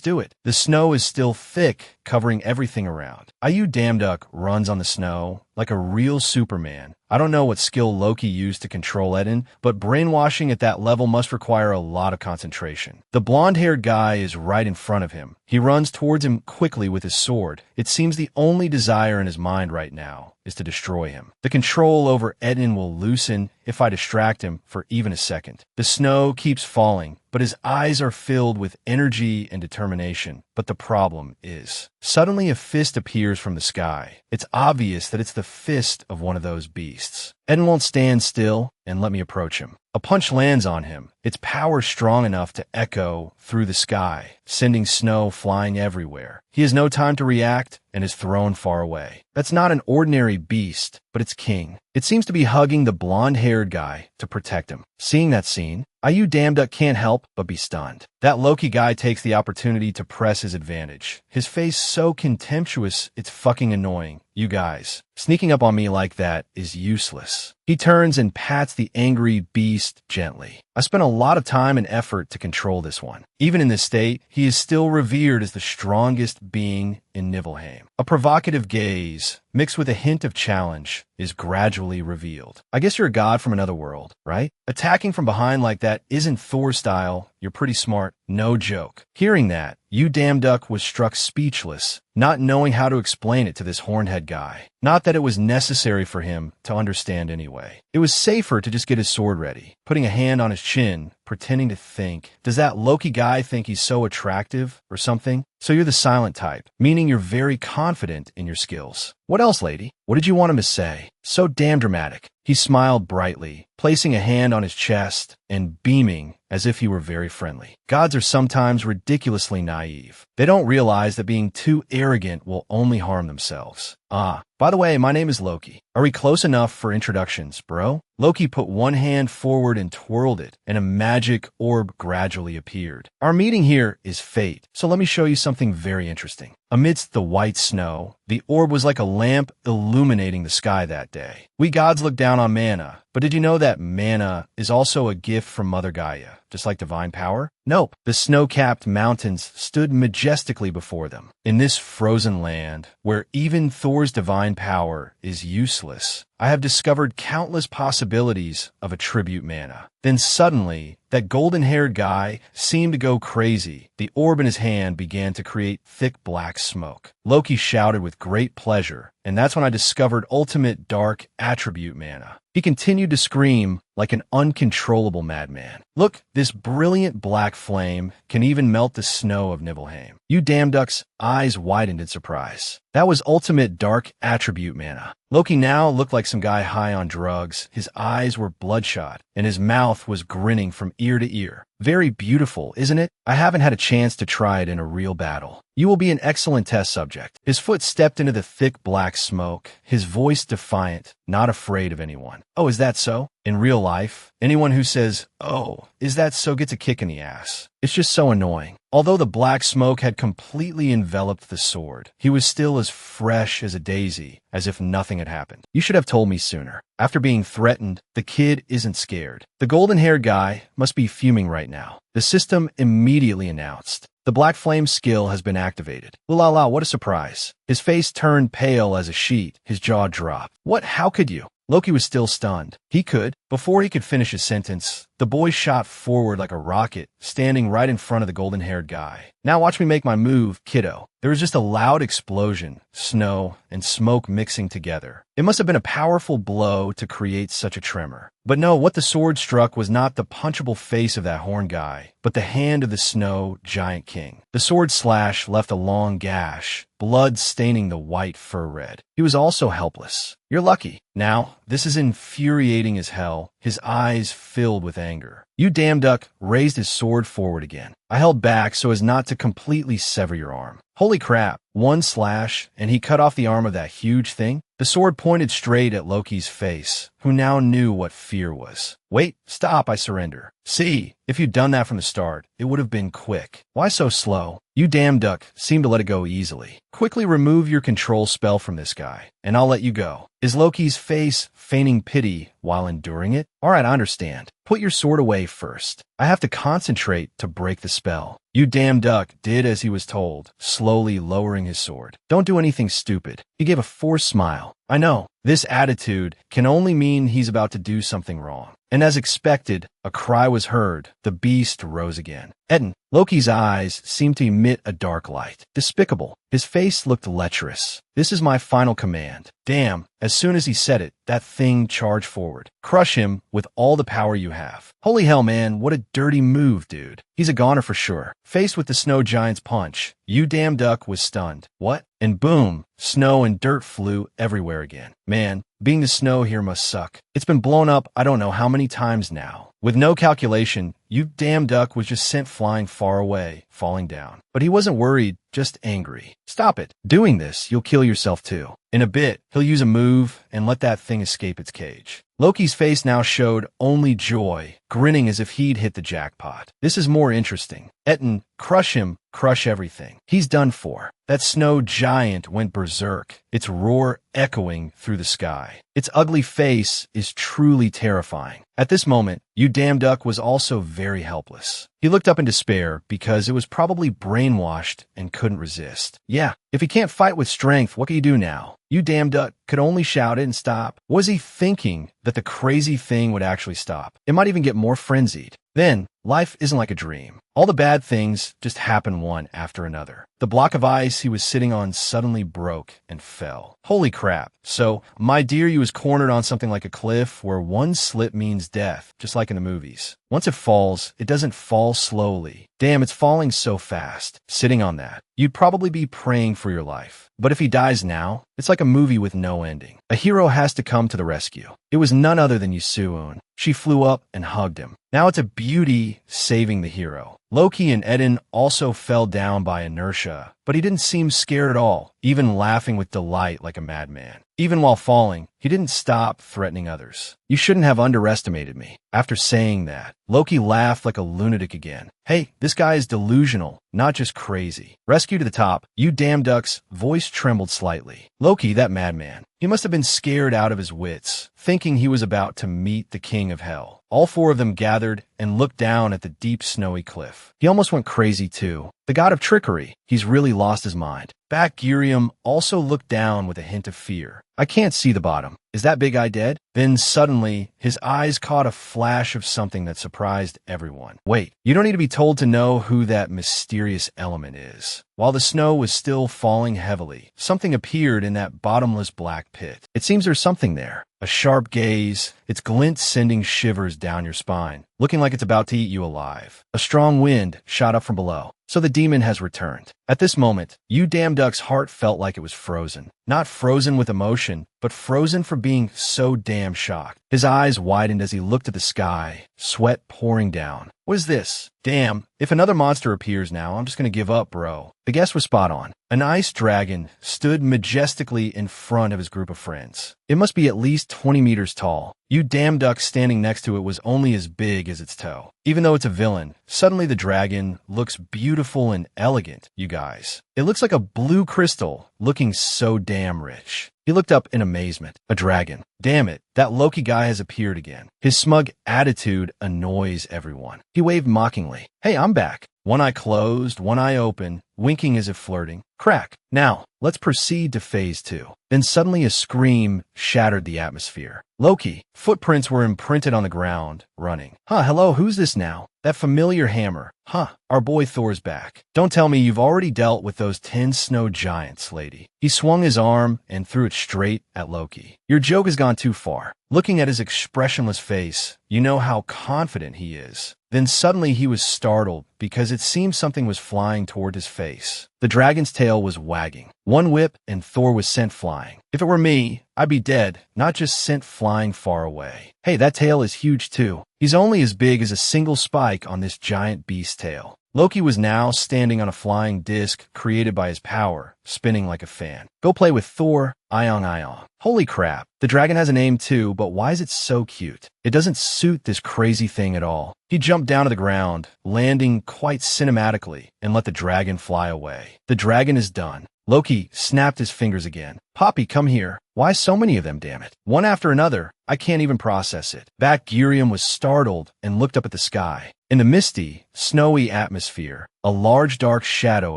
do it. The snow is still thick, covering everything around. Ayu Damduck runs on the snow like a real Superman. I don't know what skill Loki used to control Eden, but brainwashing at that level must require a lot of concentration. The blonde-haired guy is right in front of him. He runs towards him quickly with his sword. It seems the only desire in his mind right now is to destroy him. The control over Eden will loosen if I distract him for even a second. The snow keeps falling, but his eyes are filled with energy and determination. But the problem is, suddenly a fist appears from the sky. It's obvious that it's the fist of one of those beasts. Eden won't stand still and let me approach him. A punch lands on him, its power strong enough to echo through the sky, sending snow flying everywhere. He has no time to react and is thrown far away. That's not an ordinary beast, but its king. It seems to be hugging the blonde-haired guy to protect him. Seeing that scene, Ayu Damduck can't help but be stunned. That Loki guy takes the opportunity to press his advantage. His face so contemptuous, it's fucking annoying. You guys, sneaking up on me like that is useless. He turns and pats the angry beast gently. I spent a lot of time and effort to control this one. Even in this state, he is still revered as the strongest being in Nibelheim. A provocative gaze, mixed with a hint of challenge, is gradually revealed. I guess you're a god from another world, right? Attacking from behind like that isn't Thor style. You're pretty smart. No joke. Hearing that, Ayu Damduck was struck speechless, not knowing how to explain it to this hornhead guy. Not that it was necessary for him to understand anyway. It was safer to just get his sword ready, putting a hand on his chin, pretending to think. Does that Loki guy think he's so attractive or something? So you're the silent type, meaning you're very confident in your skills. What else, lady? What did you want him to say? So damn dramatic. He smiled brightly, placing a hand on his chest and beaming as if he were very friendly. Gods are sometimes ridiculously naive. They don't realize that being too arrogant will only harm themselves. By the way, my name is Loki. Are we close enough for introductions, bro? Loki put one hand forward and twirled it, and a magic orb gradually appeared. Our meeting here is fate, so let me show you something very interesting. Amidst the white snow, the orb was like a lamp illuminating the sky that day. We gods look down on mana, but did you know that mana is also a gift from Mother Gaia, just like divine power? Nope. The snow-capped mountains stood majestically before them. In this frozen land, where even Thor's divine power is useless, I have discovered countless possibilities of attribute mana. Then suddenly, that golden-haired guy seemed to go crazy. The orb in his hand began to create thick black smoke. Loki shouted with great pleasure, and that's when I discovered ultimate dark attribute mana. He continued to scream like an uncontrollable madman. Look, this brilliant black flame can even melt the snow of Nibelheim. Ayu Damduck's eyes widened in surprise. That was ultimate dark attribute mana. Loki now looked like some guy high on drugs. His eyes were bloodshot, and his mouth was grinning from ear to ear. Very beautiful, isn't it? I haven't had a chance to try it in a real battle. You will be an excellent test subject. His foot stepped into the thick black smoke, his voice defiant, not afraid of anyone. Oh, is that so? In real life, anyone who says, "Oh, is that so?" gets a kick in the ass. It's just so annoying. Although the black smoke had completely enveloped the sword, he was still as fresh as a daisy, as if nothing had happened. You should have told me sooner. After being threatened, the kid isn't scared. The golden-haired guy must be fuming right now. The system immediately announced, "The Black Flame skill has been activated." La la, what a surprise. His face turned pale as a sheet, his jaw dropped. What? How could you? Loki was still stunned. He could. Before he could finish his sentence, the boy shot forward like a rocket, standing right in front of the golden-haired guy. Now watch me make my move, kiddo. There was just a loud explosion, snow and smoke mixing together. It must have been a powerful blow to create such a tremor. But no, what the sword struck was not the punchable face of that horn guy, but the hand of the snow giant king. The sword slash left a long gash, blood staining the white fur red. He was also helpless. You're lucky. Now, this is infuriating as hell, his eyes filled with anger. Ayu Damduck raised his sword forward again. I held back so as not to completely sever your arm. Holy crap, one slash, and he cut off the arm of that huge thing? The The sword pointed straight at Loki's face, who now knew what fear was. Wait, stop, I surrender. See, if you'd done that from the start, it would have been quick. Why so slow? You damn duck seem to let it go easily. Quickly remove your control spell from this guy, and I'll let you go. Is Loki's face feigning pity while enduring it? All right, I understand. Put your sword away first. I have to concentrate to break the spell. You damn duck did as he was told, slowly lowering his sword. Don't do anything stupid. He gave a forced smile. I know, this attitude can only mean he's about to do something wrong. And as expected, a cry was heard. The beast rose again. Etten, Loki's eyes seemed to emit a dark light. Despicable. His face looked lecherous. This is my final command. Damn, as soon as he said it, that thing charged forward. Crush him with all the power you have. Holy hell, man, what a dirty move, dude. He's a goner for sure. Faced with the snow giant's punch, you damn duck was stunned. What? And boom, snow and dirt flew everywhere again. Man, being the snow here must suck. It's been blown up I don't know how many times now. With no calculation, you damn duck was just sent flying far away, falling down. But he wasn't worried, just angry. Stop it. Doing this, you'll kill yourself too. In a bit, he'll use a move and let that thing escape its cage. Loki's face now showed only joy, grinning as if he'd hit the jackpot. This is more interesting. Etten, crush him, crush everything. He's done for. That snow giant went berserk, its roar echoing through the sky. Its ugly face is truly terrifying. At this moment, you damn duck was also very helpless. He looked up in despair because it was probably brainwashed and couldn't resist. Yeah, if he can't fight with strength, what can you do now? You damn duck could only shout it and stop. Was he thinking that the crazy thing would actually stop? It might even get more frenzied. Then, life isn't like a dream. All the bad things just happen one after another. The block of ice he was sitting on suddenly broke and fell. Holy crap. So, my dear, you was cornered on something like a cliff where one slip means death, just like in the movies. Once it falls, it doesn't fall slowly. Damn, it's falling so fast. Sitting on that, you'd probably be praying for your life. But if he dies now, it's like a movie with no ending. A hero has to come to the rescue. It was none other than Yusuun. She flew up and hugged him. Now it's a beauty saving the hero. Loki and Etten also fell down by inertia, but he didn't seem scared at all, even laughing with delight like a madman. Even while falling, he didn't stop threatening others. You shouldn't have underestimated me. After saying that, Loki laughed like a lunatic again. Hey, this guy is delusional, not just crazy. Rescue to the top. You damn duck's voice trembled slightly. Loki, that madman. He must have been scared out of his wits, thinking he was about to meet the king of hell. All four of them gathered and looked down at the deep snowy cliff. He almost went crazy too. The god of trickery. He's really lost his mind. Back Girium also looked down with a hint of fear. I can't see the bottom. Is that big eye dead? Then suddenly, his eyes caught a flash of something that surprised everyone. Wait, you don't need to be told to know who that mysterious element is. While the snow was still falling heavily, something appeared in that bottomless black pit. It seems there's something there. A sharp gaze, its glint sending shivers down your spine, looking like it's about to eat you alive. A strong wind shot up from below. So the demon has returned. At this moment, you damn duck's heart felt like it was frozen. Not frozen with emotion, but frozen for being so damn shocked. His eyes widened as he looked at the sky, sweat pouring down. What is this? Damn, if another monster appears now, I'm just gonna give up, bro. The guess was spot on. An ice dragon stood majestically in front of his group of friends. It must be at least 20 meters tall. You damn duck standing next to it was only as big as its toe. Even though it's a villain, suddenly the dragon looks beautiful and elegant, you guys. It looks like a blue crystal, looking so damn rich. He looked up in amazement. A dragon. Damn it, that Loki guy has appeared again. His smug attitude annoys everyone. He waved mockingly. Hey, I'm back. One eye closed, one eye open, winking as if flirting. Crack. Now, let's proceed to phase 2. Then suddenly a scream shattered the atmosphere. Loki. Footprints were imprinted on the ground, running. Huh, hello, who's this now? That familiar hammer. Huh, our boy Thor's back. Don't tell me you've already dealt with those 10 snow giants, lady. He swung his arm and threw it straight at Loki. Your joke has gone too far. Looking at his expressionless face, you know how confident he is. Then suddenly he was startled because it seemed something was flying toward his face. The dragon's tail was wagging. One whip and Thor was sent flying. If it were me, I'd be dead, not just sent flying far away. Hey, that tail is huge too. He's only as big as a single spike on this giant beast's tail. Loki was now standing on a flying disc created by his power, spinning like a fan. Go play with Thor, Ion Ion. Holy crap, the dragon has a name too, but why is it so cute? It doesn't suit this crazy thing at all. He jumped down to the ground, landing quite cinematically, and let the dragon fly away. The dragon is done. Loki snapped his fingers again. Poppy, come here. Why so many of them, damn it? One after another. I can't even process it. Girium was startled and looked up at the sky. In the misty, snowy atmosphere, a large dark shadow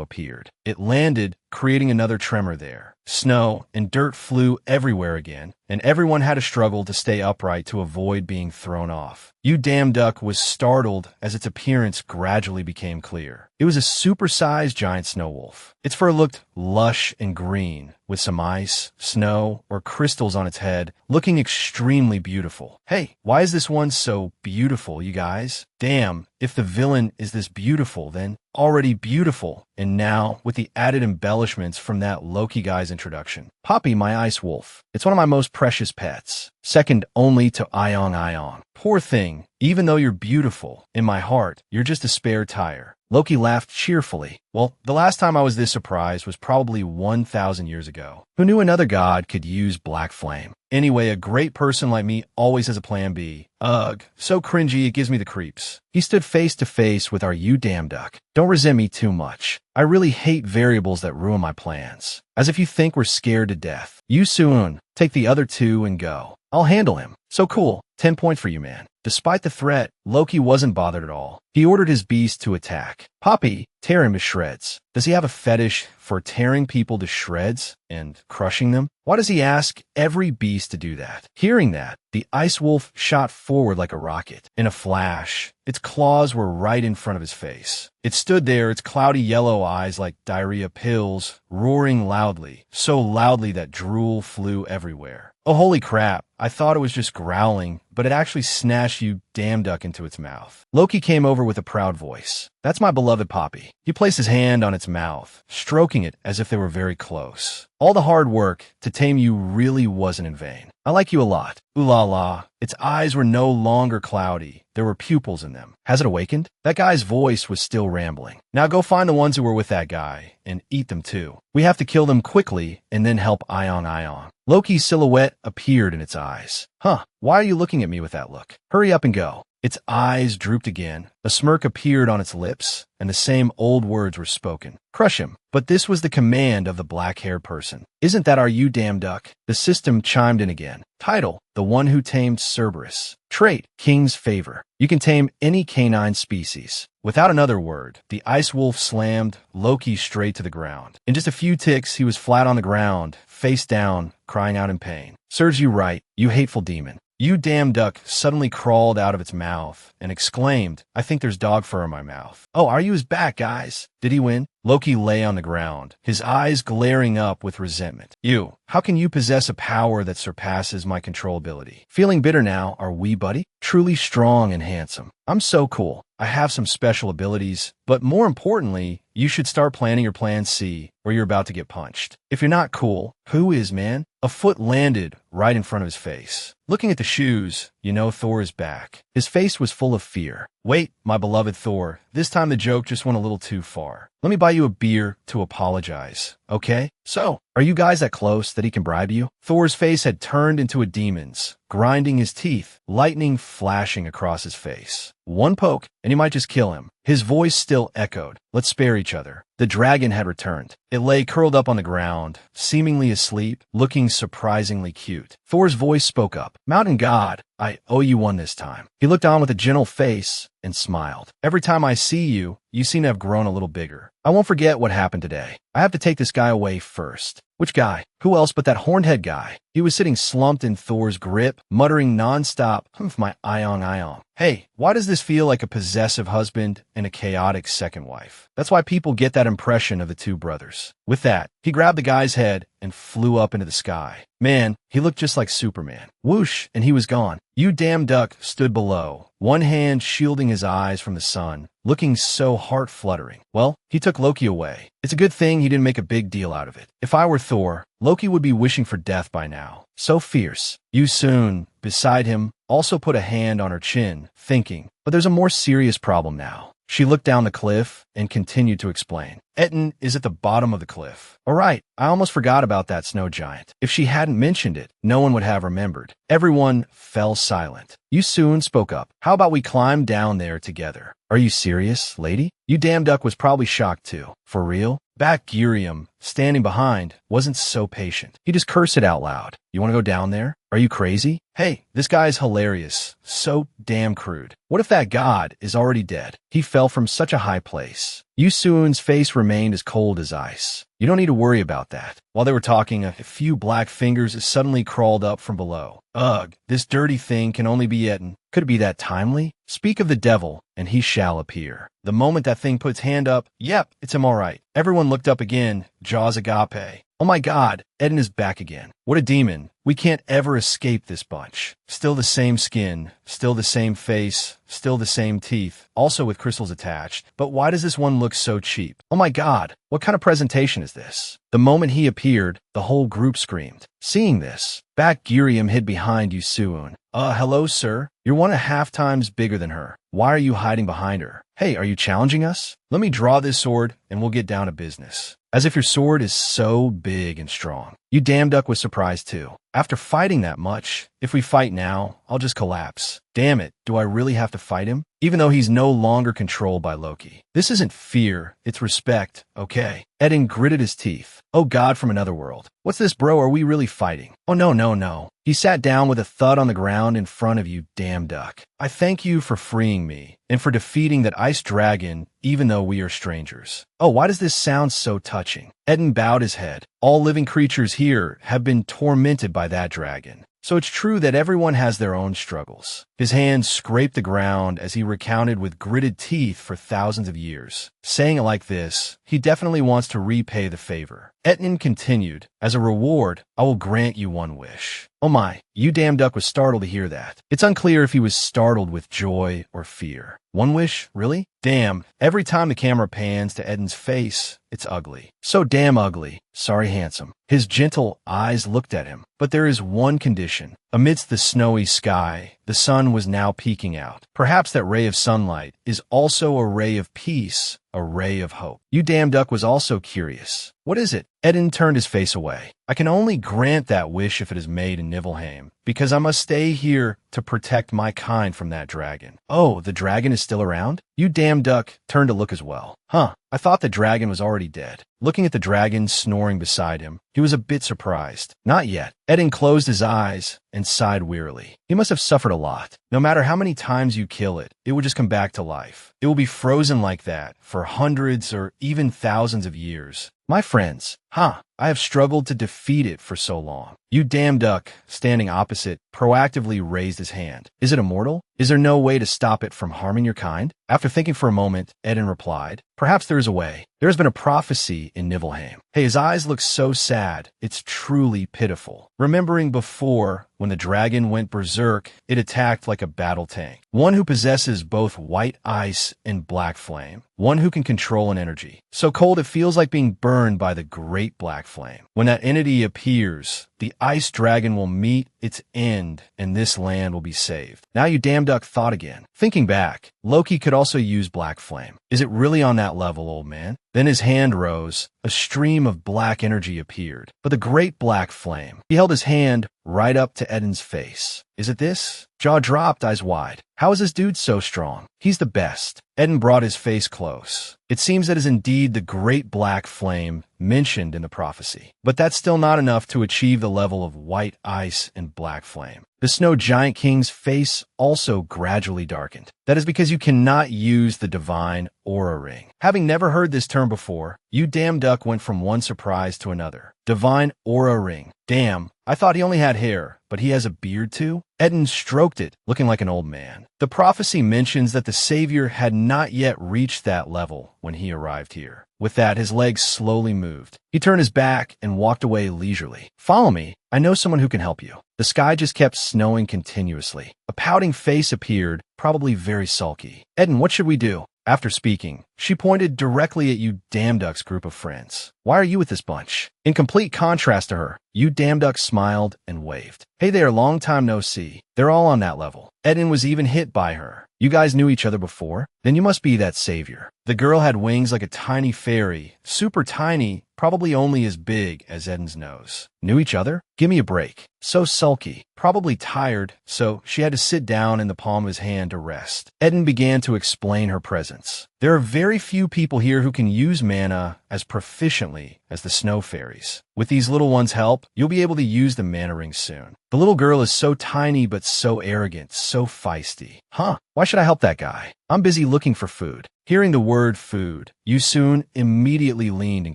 appeared. It landed, creating another tremor there. Snow and dirt flew everywhere again, and everyone had to struggle to stay upright to avoid being thrown off. You Damn Duck was startled as its appearance gradually became clear. It was a supersized giant snow wolf. Its fur looked lush and green, with some ice, snow, or crystals on its head, looking extremely beautiful. Hey, why is this one so beautiful, you guys? Damn, if the villain is this beautiful, then already beautiful, and now with the added embellishments from that Loki guy's introduction. Poppy, my ice wolf. It's one of my most precious pets, second only to Ion Ion. Poor thing, even though you're beautiful, in my heart, you're just a spare tire. Loki laughed cheerfully. Well, the last time I was this surprised was probably 1,000 years ago. Who knew another god could use black flame? Anyway, a great person like me always has a plan B. Ugh, so cringy it gives me the creeps. He stood face to face with our You Damn Duck. Don't resent me too much. I really hate variables that ruin my plans. As if you think we're scared to death. You Soon, take the other two and go. I'll handle him. So cool. 10 points for you, man. Despite the threat, Loki wasn't bothered at all. He ordered his beast to attack. Poppy, tear him to shreds. Does he have a fetish for tearing people to shreds and crushing them? Why does he ask every beast to do that? Hearing that, the ice wolf shot forward like a rocket. In a flash, its claws were right in front of his face. It stood there, its cloudy yellow eyes like diarrhea pills, roaring loudly, so loudly that drool flew everywhere. Oh, holy crap. I thought it was just growling, but it actually snatched You Damn Duck into its mouth. Loki came over with a proud voice. That's my beloved Poppy. He placed his hand on its mouth, stroking it as if they were very close. All the hard work to tame you really wasn't in vain. I like you a lot. Ooh la la. Its eyes were no longer cloudy. There were pupils in them. Has it awakened? That guy's voice was still rambling. Now go find the ones who were with that guy and eat them too. We have to kill them quickly and then help Ion Ion. Loki's silhouette appeared in its eyes. Huh, why are you looking at me with that look? Hurry up and go. Its eyes drooped again, a smirk appeared on its lips, and the same old words were spoken. Crush him. But this was the command of the black-haired person. Isn't that our You Damn Duck? The system chimed in again. Title, the one who tamed Cerberus. Trait, King's Favor. You can tame any canine species. Without another word, the ice wolf slammed Loki straight to the ground. In just a few ticks, he was flat on the ground, face down, crying out in pain. Serves you right, you hateful demon. You Damn Duck suddenly crawled out of its mouth and exclaimed, I think there's dog fur in my mouth. Oh, are you his back, guys? Did he win? Loki lay on the ground, his eyes glaring up with resentment. You, how can you possess a power that surpasses my control ability? Feeling bitter now, are we, buddy? Truly strong and handsome. I'm so cool. I have some special abilities, but more importantly, you should start planning your plan C, or you're about to get punched. If you're not cool, who is, man? A foot landed right in front of his face. Looking at the shoes, you know Thor is back. His face was full of fear. Wait, my beloved Thor, this time the joke just went a little too far. Let me buy you a beer to apologize, okay? So, are you guys that close that he can bribe you? Thor's face had turned into a demon's, grinding his teeth, lightning flashing across his face. One poke, and he might just kill him. His voice still echoed. Let's spare each other. The dragon had returned. It lay curled up on the ground, seemingly asleep, looking surprisingly cute. Thor's voice spoke up. Mountain God, I owe you one this time. He looked on with a gentle face and smiled. Every time I see you, you seem to have grown a little bigger. I won't forget what happened today. I have to take this guy away first. Which guy? Who else but that horned-head guy? He was sitting slumped in Thor's grip, muttering nonstop, "Humph, my Ion Ion." Hey, why does this feel like a possessive husband and a chaotic second wife? That's why people get that impression of the two brothers. With that, he grabbed the guy's head and flew up into the sky. Man, he looked just like Superman. Whoosh, and he was gone. You Damn Duck stood below, one hand shielding his eyes from the sun, looking so heart-fluttering. Well, he took Loki away. It's a good thing he didn't make a big deal out of it. If I were Thor, Loki would be wishing for death by now. So fierce. You Soon, beside him, also put a hand on her chin, thinking, but there's a more serious problem now. She looked down the cliff and continued to explain. Etten is at the bottom of the cliff. All right, I almost forgot about that snow giant. If she hadn't mentioned it, no one would have remembered. Everyone fell silent. Yu Soon spoke up. How about we climb down there together? Are you serious, lady? You damn duck was probably shocked too. For real? Back Gurium, standing behind, wasn't so patient. He just cursed it out loud. You want to go down there? Are you crazy? Hey, this guy's hilarious. So damn crude. What if that god is already dead? He fell from such a high place. Yu Soon's face remained as cold as ice. You don't need to worry about that. While they were talking, a few black fingers suddenly crawled up from below. Ugh, this dirty thing can only be Etten. Could it be that timely? Speak of the devil, and he shall appear. The moment that thing puts hand up, yep, it's him all right. Everyone looked up again, jaws agape. Oh my god, Etten is back again. What a demon. We can't ever escape this bunch. Still the same skin, still the same face, still the same teeth, also with crystals attached. But why does this one look so cheap? Oh my god, what kind of presentation is this? The moment he appeared, the whole group screamed. Seeing this, Back Gurium hid behind Yu Soon. Hello, sir. You're 1.5 times bigger than her. Why are you hiding behind her? Hey, are you challenging us? Let me draw this sword, and we'll get down to business. As if your sword is so big and strong. You damn duck was surprised too. After fighting that much, if we fight now, I'll just collapse. Damn it, do I really have to fight him? Even though he's no longer controlled by Loki. This isn't fear, it's respect, okay? Etten gritted his teeth. Oh god from another world. What's this, bro? Are we really fighting? Oh no. He sat down with a thud on the ground in front of you, damn duck. I thank you for freeing me, and for defeating that ice dragon, even though we are strangers. Oh, why does this sound so touching? Etten bowed his head. All living creatures here have been tormented by that dragon. So it's true that everyone has their own struggles. His hands scraped the ground as he recounted with gritted teeth for thousands of years. Saying it like this, he definitely wants to repay the favor. Etten continued, as a reward, I will grant you one wish. Oh my, you damn duck was startled to hear that. It's unclear if he was startled with joy or fear. One wish? Really? Damn, every time the camera pans to Etten's face, it's ugly. So damn ugly. Sorry, handsome. His gentle eyes looked at him. But there is one condition. Amidst the snowy sky, the sun was now peeking out. Perhaps that ray of sunlight is also a ray of peace, a ray of hope. You damn duck was also curious. What is it? Etten turned his face away. I can only grant that wish if it is made in Nibelheim, because I must stay here to protect my kind from that dragon. Oh, the dragon is still around? You damn duck turned to look as well. Huh, I thought the dragon was already dead. Looking at the dragon snoring beside him, he was a bit surprised. Not yet. Etten closed his eyes and sighed wearily. He must have suffered a lot. No matter how many times you kill it, it will just come back to life. It will be frozen like that for hundreds or even thousands of years. My friends, I have struggled to defeat it for so long. You damn duck, standing opposite, proactively raised his hand. Is it immortal? Is there no way to stop it from harming your kind? After thinking for a moment, Etten replied, perhaps there is a way. There has been a prophecy in Nibelheim. Hey, his eyes look so sad, it's truly pitiful. Remembering before, when the dragon went berserk, it attacked like a battle tank. One who possesses both white ice and black flame. One who can control an energy. So cold it feels like being burned by the great black flame. When that entity appears, the ice dragon will meet its end, and this land will be saved. Now you damn duck thought again. Thinking back, Loki could also use black flame. Is it really on that level, old man? Then his hand rose. A stream of black energy appeared. But the great black flame. He held his hand right up to Etten's face. Is it this? Jaw dropped, eyes wide. How is this dude so strong? He's the best. Etten brought his face close. It seems that is indeed the great black flame mentioned in the prophecy. But that's still not enough to achieve the level of white ice and black flame. The Snow Giant King's face also gradually darkened. That is because you cannot use the divine aura ring. Having never heard this term before, you damn duck went from one surprise to another. Divine aura ring. Damn, I thought he only had hair, but he has a beard too? Etten stroked it, looking like an old man. The prophecy mentions that the Savior had not yet reached that level when he arrived here. With that, his legs slowly moved. He turned his back and walked away leisurely. Follow me. I know someone who can help you. The sky just kept snowing continuously. A pouting face appeared, probably very sulky. Etten, what should we do? After speaking, she pointed directly at Yu Damduck's group of friends. Why are you with this bunch? In complete contrast to her, Yu Damduck smiled and waved. Hey there, long time no see. They're all on that level. Eden was even hit by her. You guys knew each other before? Then you must be that savior. The girl had wings like a tiny fairy, super tiny, probably only as big as Eden's nose. Knew each other? Give me a break. So sulky, probably tired, so she had to sit down in the palm of his hand to rest. Eden began to explain her presence. There are very few people here who can use mana as proficiently as the snow fairies. With these little ones' help, you'll be able to use the mana rings soon. The little girl is so tiny but so arrogant, so feisty. Huh, why should I help that guy? I'm busy looking for food. Hearing the word food, Yusun immediately leaned in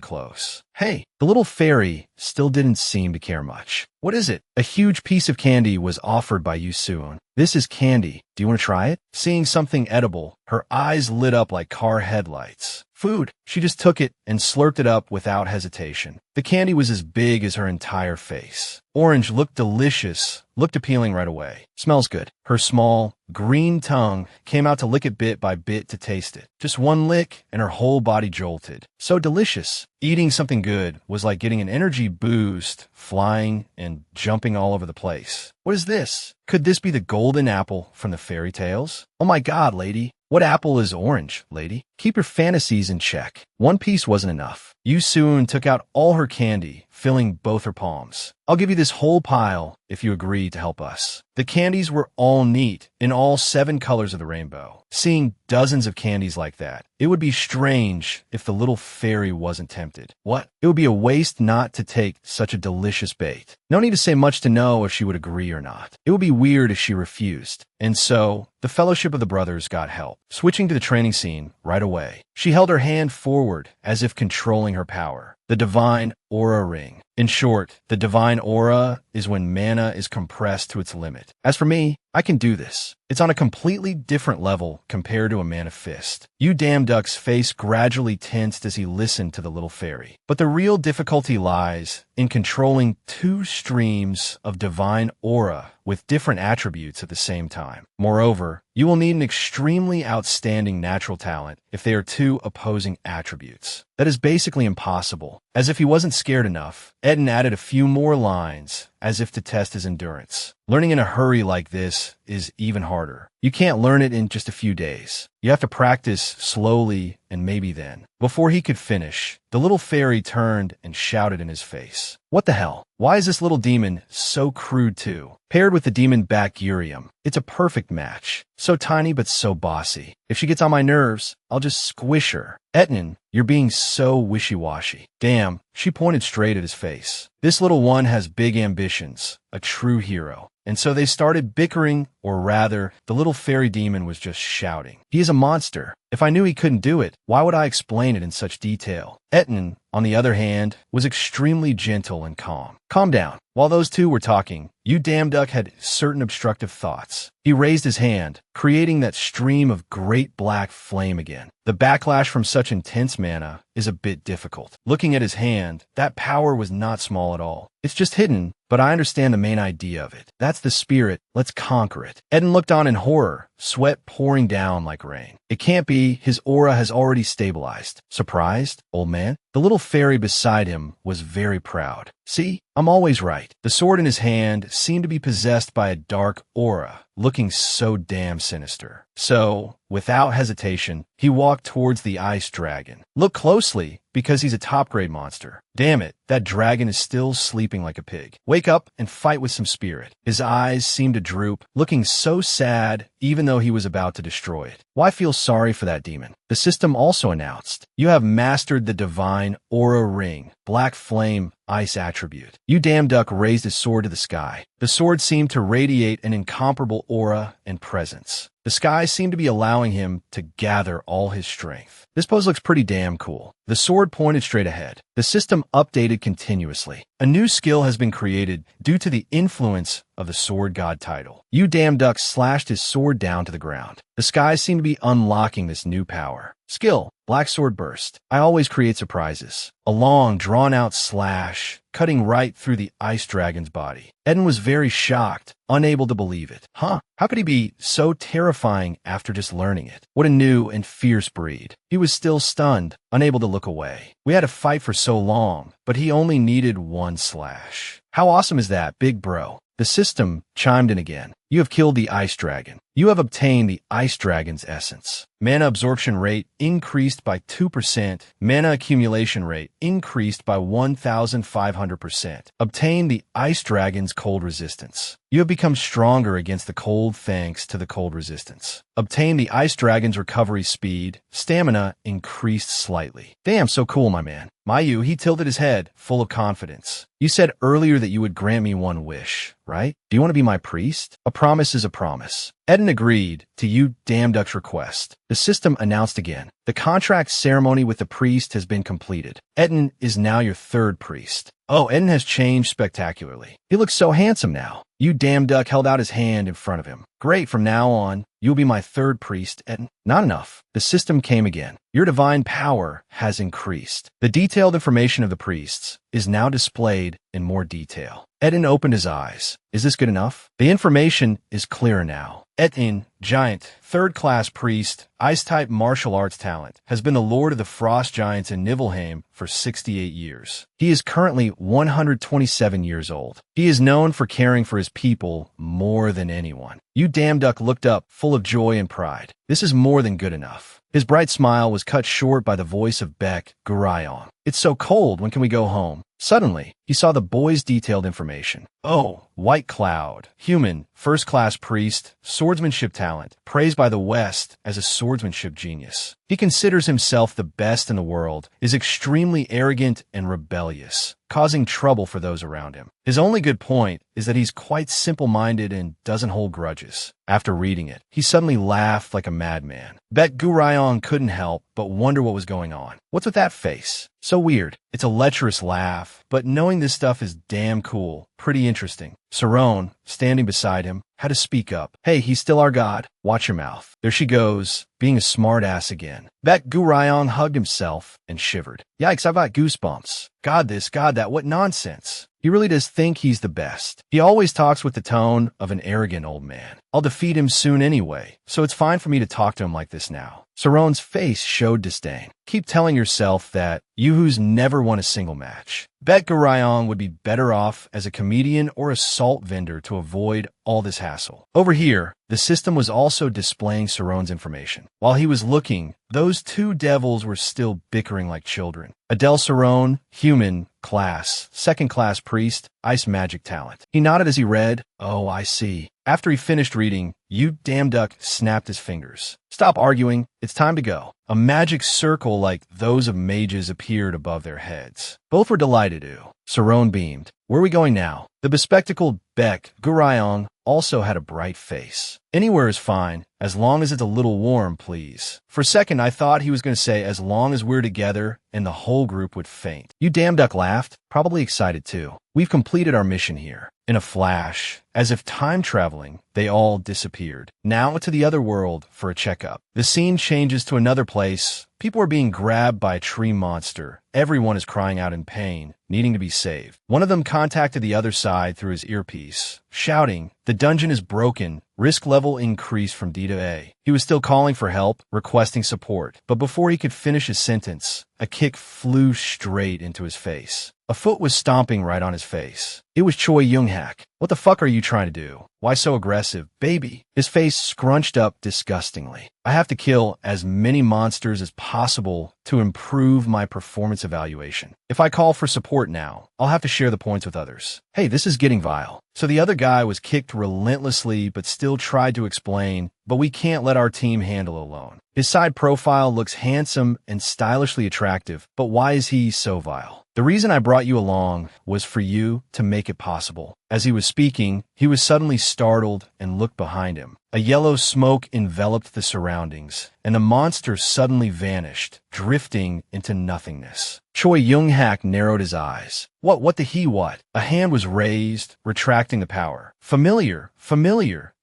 close. Hey, the little fairy still didn't seem to care much. What is it? A huge piece of candy was offered by Yusun. This is candy. Do you want to try it? Seeing something edible, her eyes lit up like car headlights. Food. She just took it and slurped it up without hesitation. The candy was as big as her entire face. Orange looked delicious, looked appealing right away. Smells good. Her small, green tongue came out to lick it bit by bit to taste it. Just one lick and her whole body jolted. So delicious. Eating something good was like getting an energy boost, flying and jumping all over the place. What is this? Could this be the golden apple from the fairy tales? Oh my god, lady. What apple is orange, lady? Keep your fantasies in check. One piece wasn't enough. Yusun took out all her candy, filling both her palms. I'll give you this whole pile if you agree to help us. The candies were all neat, in all 7 colors of the rainbow. Seeing dozens of candies like that, it would be strange if the little fairy wasn't tempted. What? It would be a waste not to take such a delicious bait. No need to say much to know if she would agree or not. It would be weird if she refused. And so, the Fellowship of the Brothers got help. Switching to the training scene right away, she held her hand forward as if controlling her power. The Divine Aura Ring. In short, the Divine Aura is when mana is compressed to its limit. As for me, I can do this. It's on a completely different level compared to a mana fist. Yu Damduck's face gradually tensed as he listened to the little fairy. But the real difficulty lies in controlling 2 streams of divine aura with different attributes at the same time. Moreover, you will need an extremely outstanding natural talent if they are 2 opposing attributes. That is basically impossible. As if he wasn't scared enough, Eden added a few more lines as if to test his endurance. Learning in a hurry like this is even harder. You can't learn it in just a few days. You have to practice slowly and maybe then. Before he could finish, the little fairy turned and shouted in his face. What the hell? Why is this little demon so crude too? Paired with the demon Bacurium, it's a perfect match. So tiny but so bossy. If she gets on my nerves, I'll just squish her. Etnan, you're being so wishy-washy. Damn, she pointed straight at his face. This little one has big ambitions, a true hero. And so they started bickering, or rather, the little fairy demon was just shouting. He is a monster. If I knew he couldn't do it, why would I explain it in such detail? Etnan, on the other hand, was extremely gentle and calm. Calm down. While those two were talking, Yu Damduck had certain obstructive thoughts. He raised his hand, creating that stream of great black flame again. The backlash from such intense mana is a bit difficult. Looking at his hand, that power was not small at all. It's just hidden, but I understand the main idea of it. That's the spirit. Let's conquer it. Eden looked on in horror, sweat pouring down like rain. It can't be. His aura has already stabilized. Surprised, old man? The little fairy beside him was very proud. See, I'm always right. The sword in his hand seemed to be possessed by a dark aura, looking so damn sinister. So, without hesitation, he walked towards the ice dragon. Look closely, because he's a top-grade monster. Damn it, that dragon is still sleeping like a pig. Wake up and fight with some spirit. His eyes seemed to droop, looking so sad even though he was about to destroy it. Why feel sorry for that demon? The system also announced, you have mastered the Divine Aura Ring, Black Flame, Ice attribute. Yu Damduck raised his sword to the sky. The sword seemed to radiate an incomparable aura and presence. The sky seemed to be allowing him to gather all his strength. This pose looks pretty damn cool. The sword pointed straight ahead. The system updated continuously. A new skill has been created due to the influence of the Sword God title. Yu Damduck slashed his sword down to the ground. The sky seemed to be unlocking this new power. Skill, Black sword burst. I always create surprises. A long, drawn-out slash, cutting right through the ice dragon's body. Eden was very shocked, unable to believe it. Huh? How could he be so terrifying after just learning it? What a new and fierce breed. He was still stunned, unable to look away. We had to fight for so long, but he only needed one slash. How awesome is that, big bro? The system chimed in again. You have killed the ice dragon. You have obtained the ice dragon's essence. Mana absorption rate increased by 2%. Mana accumulation rate increased by 1,500%. Obtain the ice dragon's cold resistance. You have become stronger against the cold thanks to the cold resistance. Obtain the ice dragon's recovery speed. Stamina increased slightly. Damn, so cool, my man. Mayu, he tilted his head, full of confidence. You said earlier that you would grant me one wish, right? Do you want to be my priest? A promise is a promise. Eden agreed to you damn duck's request. The system announced again. The contract ceremony with the priest has been completed. Eden is now your third priest. Oh, Eden has changed spectacularly. He looks so handsome now. You damn duck held out his hand in front of him. Great, from now on, you'll be my third priest, Eden. Not enough. The system came again. Your divine power has increased. The detailed information of the priests is now displayed in more detail. Eden opened his eyes. Is this good enough? The information is clearer now. Eden, giant, third-class priest, ice-type martial arts talent, has been the lord of the frost giants in Nibelheim for 68 years. He is currently 127 years old. He is known for caring for his people more than anyone. You damn duck looked up, full of joy and pride. This is more than good enough. His bright smile was cut short by the voice of Beck Gurayong. It's so cold, when can we go home? Suddenly, he saw the boy's detailed information. Oh, White Cloud, human, first-class priest, swordsmanship talent, praised by the West as a swordsmanship genius. He considers himself the best in the world, is extremely arrogant and rebellious, causing trouble for those around him. His only good point is that he's quite simple-minded and doesn't hold grudges. After reading it, he suddenly laughed like a madman. Bet Gurayong couldn't help but wonder what was going on. What's with that face? So weird. It's a lecherous laugh, but knowing this stuff is damn cool. Pretty interesting. Saron, standing beside him, had to speak up. Hey, he's still our god. Watch your mouth. There she goes, being a smartass again. Bet Gurayong hugged himself and shivered. Yikes, I've got goosebumps. God this, God that, what nonsense. He really does think he's the best. He always talks with the tone of an arrogant old man. I'll defeat him soon anyway, so it's fine for me to talk to him like this now. Saron's face showed disdain. Keep telling yourself that you who's never won a single match. Bet Gurayong would be better off as a comedian or a salt vendor to avoid all this hassle. Over here, the system was also displaying Saron's information. While he was looking, those two devils were still bickering like children. Adele Saron, human, class, second-class priest, ice magic talent. He nodded as he read, oh, I see. After he finished reading, you damn duck snapped his fingers. Stop arguing. It's time to go. A magic circle like those of mages appeared above their heads. Both were delighted to. Saron beamed. Where are we going now? The bespectacled Beck Gurayong also had a bright face. Anywhere is fine, as long as it's a little warm, please. For a second, I thought he was going to say, as long as we're together, and the whole group would faint. You damn duck laughed, probably excited too. We've completed our mission here. In a flash, as if time traveling, they all disappeared. Now to the other world for a checkup. The scene changes to another place. People are being grabbed by a tree monster. Everyone is crying out in pain, needing to be saved. One of them contacted the other side through his earpiece, shouting, "The dungeon is broken. Risk level increased from D to A." He was still calling for help, requesting support. But before he could finish his sentence, a kick flew straight into his face. A foot was stomping right on his face. It was Choi Young-hak. What the fuck are you trying to do? Why so aggressive, baby? His face scrunched up disgustingly. I have to kill as many monsters as possible to improve my performance evaluation. If I call for support now, I'll have to share the points with others. Hey, this is getting vile. So the other guy was kicked relentlessly but still tried to explain, but we can't let our team handle it alone. His side profile looks handsome and stylishly attractive, but why is he so vile? The reason I brought you along was for you to make it possible. As he was speaking, he was suddenly startled and looked behind him. A yellow smoke enveloped the surroundings, and the monster suddenly vanished, drifting into nothingness. Choi Young-hak narrowed his eyes. What the he what? A hand was raised, retracting the power. Familiar.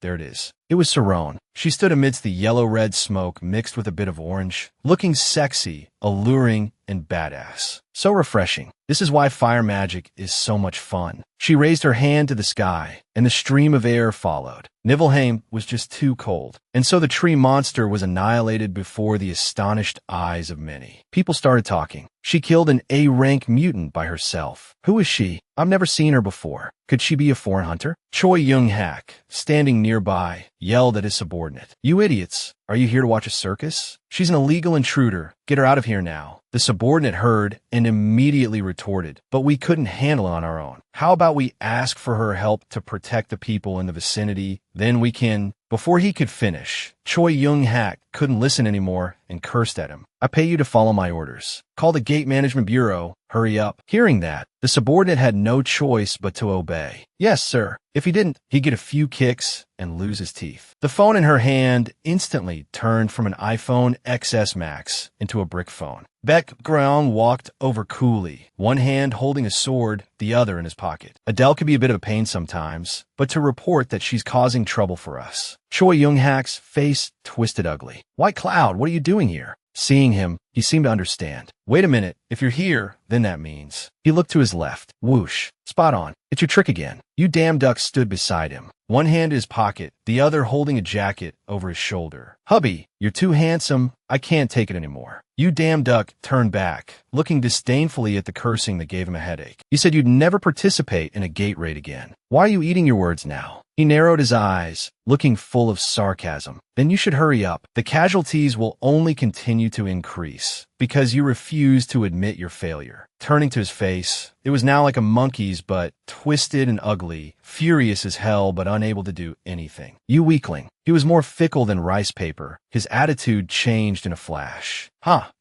There it is. It was Saron. She stood amidst the yellow-red smoke mixed with a bit of orange, looking sexy, alluring, and badass. So refreshing. This is why fire magic is so much fun. She raised her hand to the sky, and the stream of air followed. Niflheim was just too cold, and so the tree monster was annihilated before the astonished eyes of many. People started talking. She killed an A-rank mutant by herself. Who is she? I've never seen her before. Could she be a foreign hunter? Choi Young-hak, standing nearby, yelled at his subordinate. You idiots! Are you here to watch a circus? She's an illegal intruder. Get her out of here now. The subordinate heard and immediately retorted, but we couldn't handle it on our own. How about we ask for her help to protect the people in the vicinity? Then we can... Before he could finish, Choi Young-hak couldn't listen anymore and cursed at him. I pay you to follow my orders. Call the Gate Management Bureau. Hurry up. Hearing that, the subordinate had no choice but to obey. Yes, sir. If he didn't, he'd get a few kicks and lose his teeth. The phone in her hand instantly turned from an iPhone XS Max into a brick phone. Beck Ground walked over coolly, one hand holding a sword, the other in his pocket. Adele could be a bit of a pain sometimes, but to report that she's causing trouble for us. Choi Young-hak's face twisted ugly. White Cloud, what are you doing here? Seeing him, he seemed to understand. Wait a minute, if you're here, then that means. He looked to his left. Whoosh. Spot on. It's your trick again. You damn duck stood beside him, one hand in his pocket, the other holding a jacket over his shoulder. Hubby, you're too handsome. I can't take it anymore. You damn duck turned back, looking disdainfully at the cursing that gave him a headache. You said you'd never participate in a gate raid again. Why are you eating your words now? He narrowed his eyes, looking full of sarcasm. Then you should hurry up. The casualties will only continue to increase because you refuse to admit your failure. Turning to his face, it was now like a monkey's but twisted and ugly, furious as hell but unable to do anything. You weakling. He was more fickle than rice paper. His attitude changed in a flash.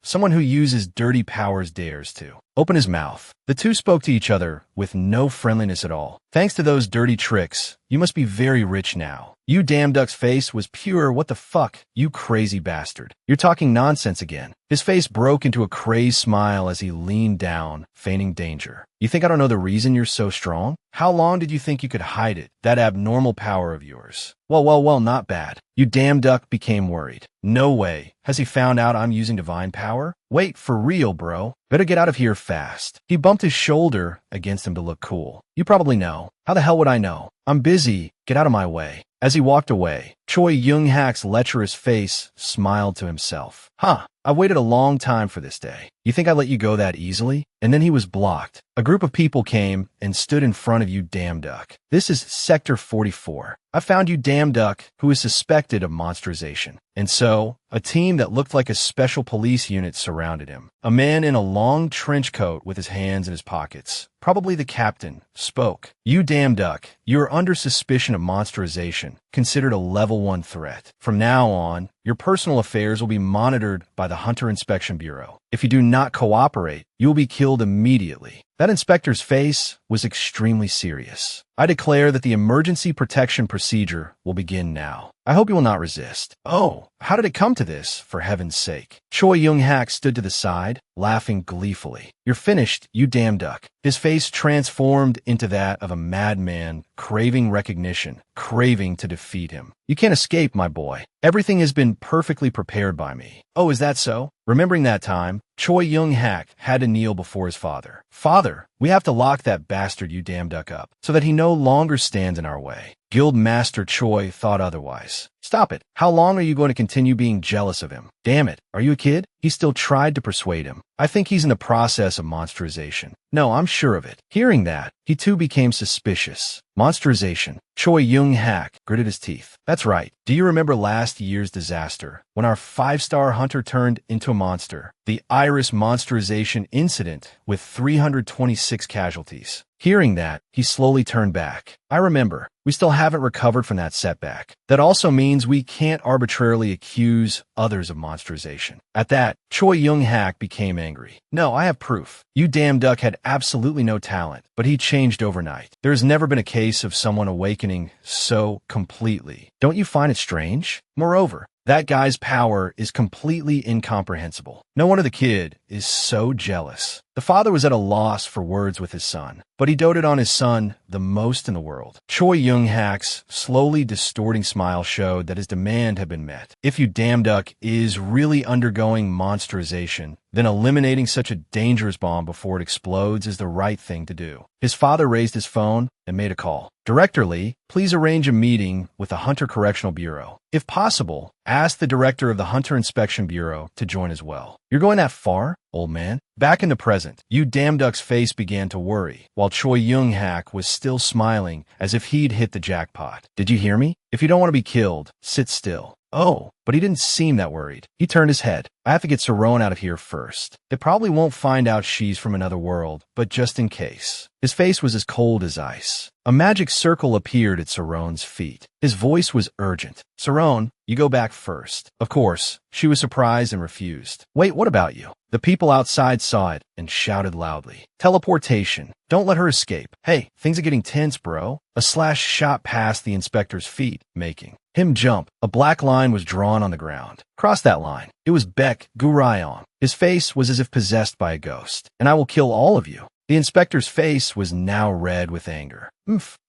Someone who uses dirty powers dares to. Open his mouth. The two spoke to each other with no friendliness at all. Thanks to those dirty tricks, you must be very rich now. You damn duck's face was pure what the fuck, you crazy bastard. You're talking nonsense again. His face broke into a crazed smile as he leaned down, feigning danger. You think I don't know the reason you're so strong? How long did you think you could hide it, that abnormal power of yours? Well, not bad. You damn duck became worried. No way. Has he found out I'm using divine power? Wait, for real, bro. Better get out of here fast. He bumped his shoulder against him to look cool. You probably know. How the hell would I know? I'm busy. Get out of my way. As he walked away, Choi Young-hak's lecherous face smiled to himself. I've waited a long time for this day. You think I let you go that easily? And then he was blocked. A group of people came and stood in front of you, damn duck. This is Sector 44. I found you, damn duck, who is suspected of monsterization. And so, a team that looked like a special police unit surrounded him. A man in a long trench coat with his hands in his pockets, probably the captain, spoke. You damn duck, you are under suspicion of monsterization, considered a level 1 threat. From now on, your personal affairs will be monitored by the Hunter Inspection Bureau. If you do not cooperate, you will be killed immediately. That inspector's face was extremely serious. I declare that the emergency protection procedure will begin now. I hope you will not resist. Oh, how did it come to this, for heaven's sake? Choi Young-hak stood to the side, laughing gleefully. You're finished, you damn duck. His face transformed into that of a madman, craving recognition, craving to defeat him. You can't escape, my boy. Everything has been perfectly prepared by me. Oh, is that so? Remembering that time, Choi Young-hak had to kneel before his father. Father, we have to lock that bastard you damn duck up, so that he no longer stands in our way. Guild Master Choi thought otherwise. Stop it. How long are you going to continue being jealous of him? Damn it. Are you a kid? He still tried to persuade him. I think he's in the process of monsterization. No, I'm sure of it. Hearing that, he too became suspicious. Monsterization. Choi Young-hak gritted his teeth. That's right. Do you remember last year's disaster, when our 5-star hunter turned into a monster? The Iris monsterization incident with 326 casualties. Hearing that, he slowly turned back. I remember. We still haven't recovered from that setback. That also means we can't arbitrarily accuse others of monsterization. At that, Choi Young-hak became angry. No, I have proof. You damn duck had absolutely no talent, but he changed overnight. There has never been a case of someone awakening so completely. Don't you find it strange? Moreover, that guy's power is completely incomprehensible. No wonder the kid is so jealous. The father was at a loss for words with his son, but he doted on his son the most in the world. Choi Young-hak's slowly distorting smile showed that his demand had been met. If you damn duck is really undergoing monsterization, then eliminating such a dangerous bomb before it explodes is the right thing to do. His father raised his phone and made a call. Director Lee, please arrange a meeting with the Hunter Correctional Bureau. If possible, ask the director of the Hunter Inspection Bureau to join as well. You're going that far, old man? Back in the present, Yu Damduck's face began to worry, while Choi Young-hak was still smiling as if he'd hit the jackpot. Did you hear me? If you don't want to be killed, sit still. Oh, but he didn't seem that worried. He turned his head. I have to get Saron out of here first. They probably won't find out she's from another world, but just in case. His face was as cold as ice. A magic circle appeared at Saron's feet. His voice was urgent. Saron, you go back first. Of course, she was surprised and refused. Wait, what about you? The people outside saw it and shouted loudly. Teleportation. Don't let her escape. Hey, things are getting tense, bro. A slash shot past the inspector's feet, making him jump. A black line was drawn on the ground. Cross that line. It was Baek Gurayeon. His face was as if possessed by a ghost. And I will kill all of you. The inspector's face was now red with anger.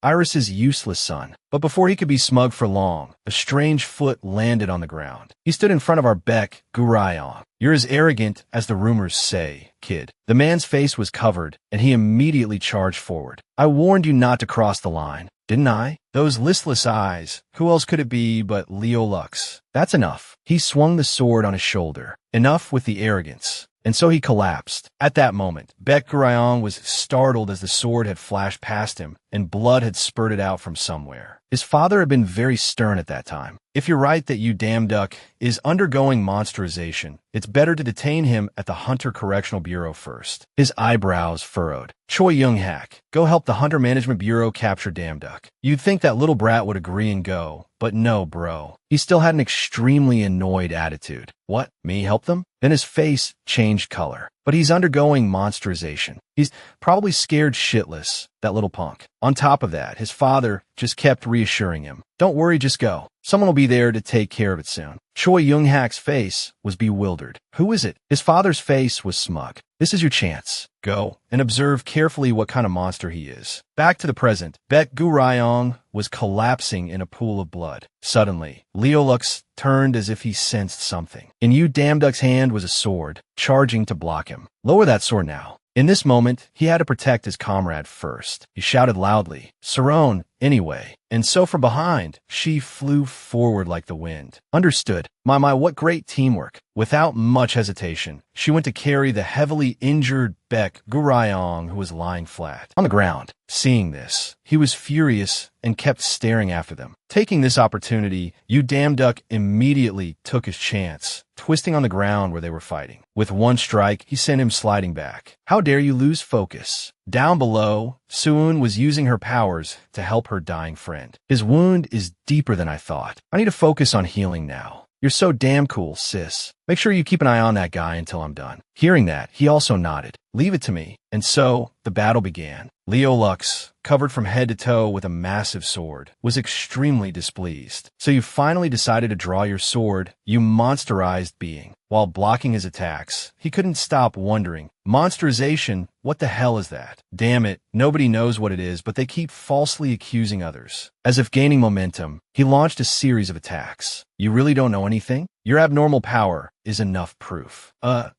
Iris's useless son. But before he could be smug for long, a strange foot landed on the ground. He stood in front of our Baek Gurayeon. You're as arrogant as the rumors say, kid. The man's face was covered, and he immediately charged forward. I warned you not to cross the line, didn't I? Those listless eyes. Who else could it be but Leo Lux? That's enough. He swung the sword on his shoulder. Enough with the arrogance. And so he collapsed. At that moment, Baek Gurayeon was startled as the sword had flashed past him, and blood had spurted out from somewhere. His father had been very stern at that time. If you're right that you damn duck is undergoing monsterization, it's better to detain him at the Hunter Correctional Bureau first. His eyebrows furrowed. Choi Young-hak, go help the Hunter Management Bureau capture Damn Duck. You'd think that little brat would agree and go, but no, bro. He still had an extremely annoyed attitude. What? Me help them? Then his face changed color. But he's undergoing monsterization. He's probably scared shitless, that little punk. On top of that, his father just kept reassuring him. Don't worry, just go. Someone will be there to take care of it soon. Choi Young-hak's face was bewildered. Who is it? His father's face was smug. This is your chance. Go and observe carefully what kind of monster he is. Back to the present, Baek Gurayeon was collapsing in a pool of blood. Suddenly, Leo Lux turned as if he sensed something. In Yu Damduck's hand was a sword, charging to block him. Lower that sword now. In this moment, he had to protect his comrade first. He shouted loudly, Saron, anyway. And so from behind, she flew forward like the wind. Understood. My, what great teamwork. Without much hesitation, she went to carry the heavily injured Baek Gurayeon, who was lying flat on the ground. Seeing this, he was furious and kept staring after them. Taking this opportunity, Yu Damduck immediately took his chance, twisting on the ground where they were fighting. With one strike, he sent him sliding back. How dare you lose focus? Down below, Suun was using her powers to help her dying friend. His wound is deeper than I thought. I need to focus on healing now. You're so damn cool, sis. Make sure you keep an eye on that guy until I'm done. Hearing that, he also nodded. Leave it to me. And so, the battle began. Leo Lux, covered from head to toe with a massive sword, was extremely displeased. So you finally decided to draw your sword, you monsterized being. While blocking his attacks, he couldn't stop wondering, monsterization, what the hell is that? Damn it, nobody knows what it is, but they keep falsely accusing others. As if gaining momentum, he launched a series of attacks. You really don't know anything? Your abnormal power is enough proof.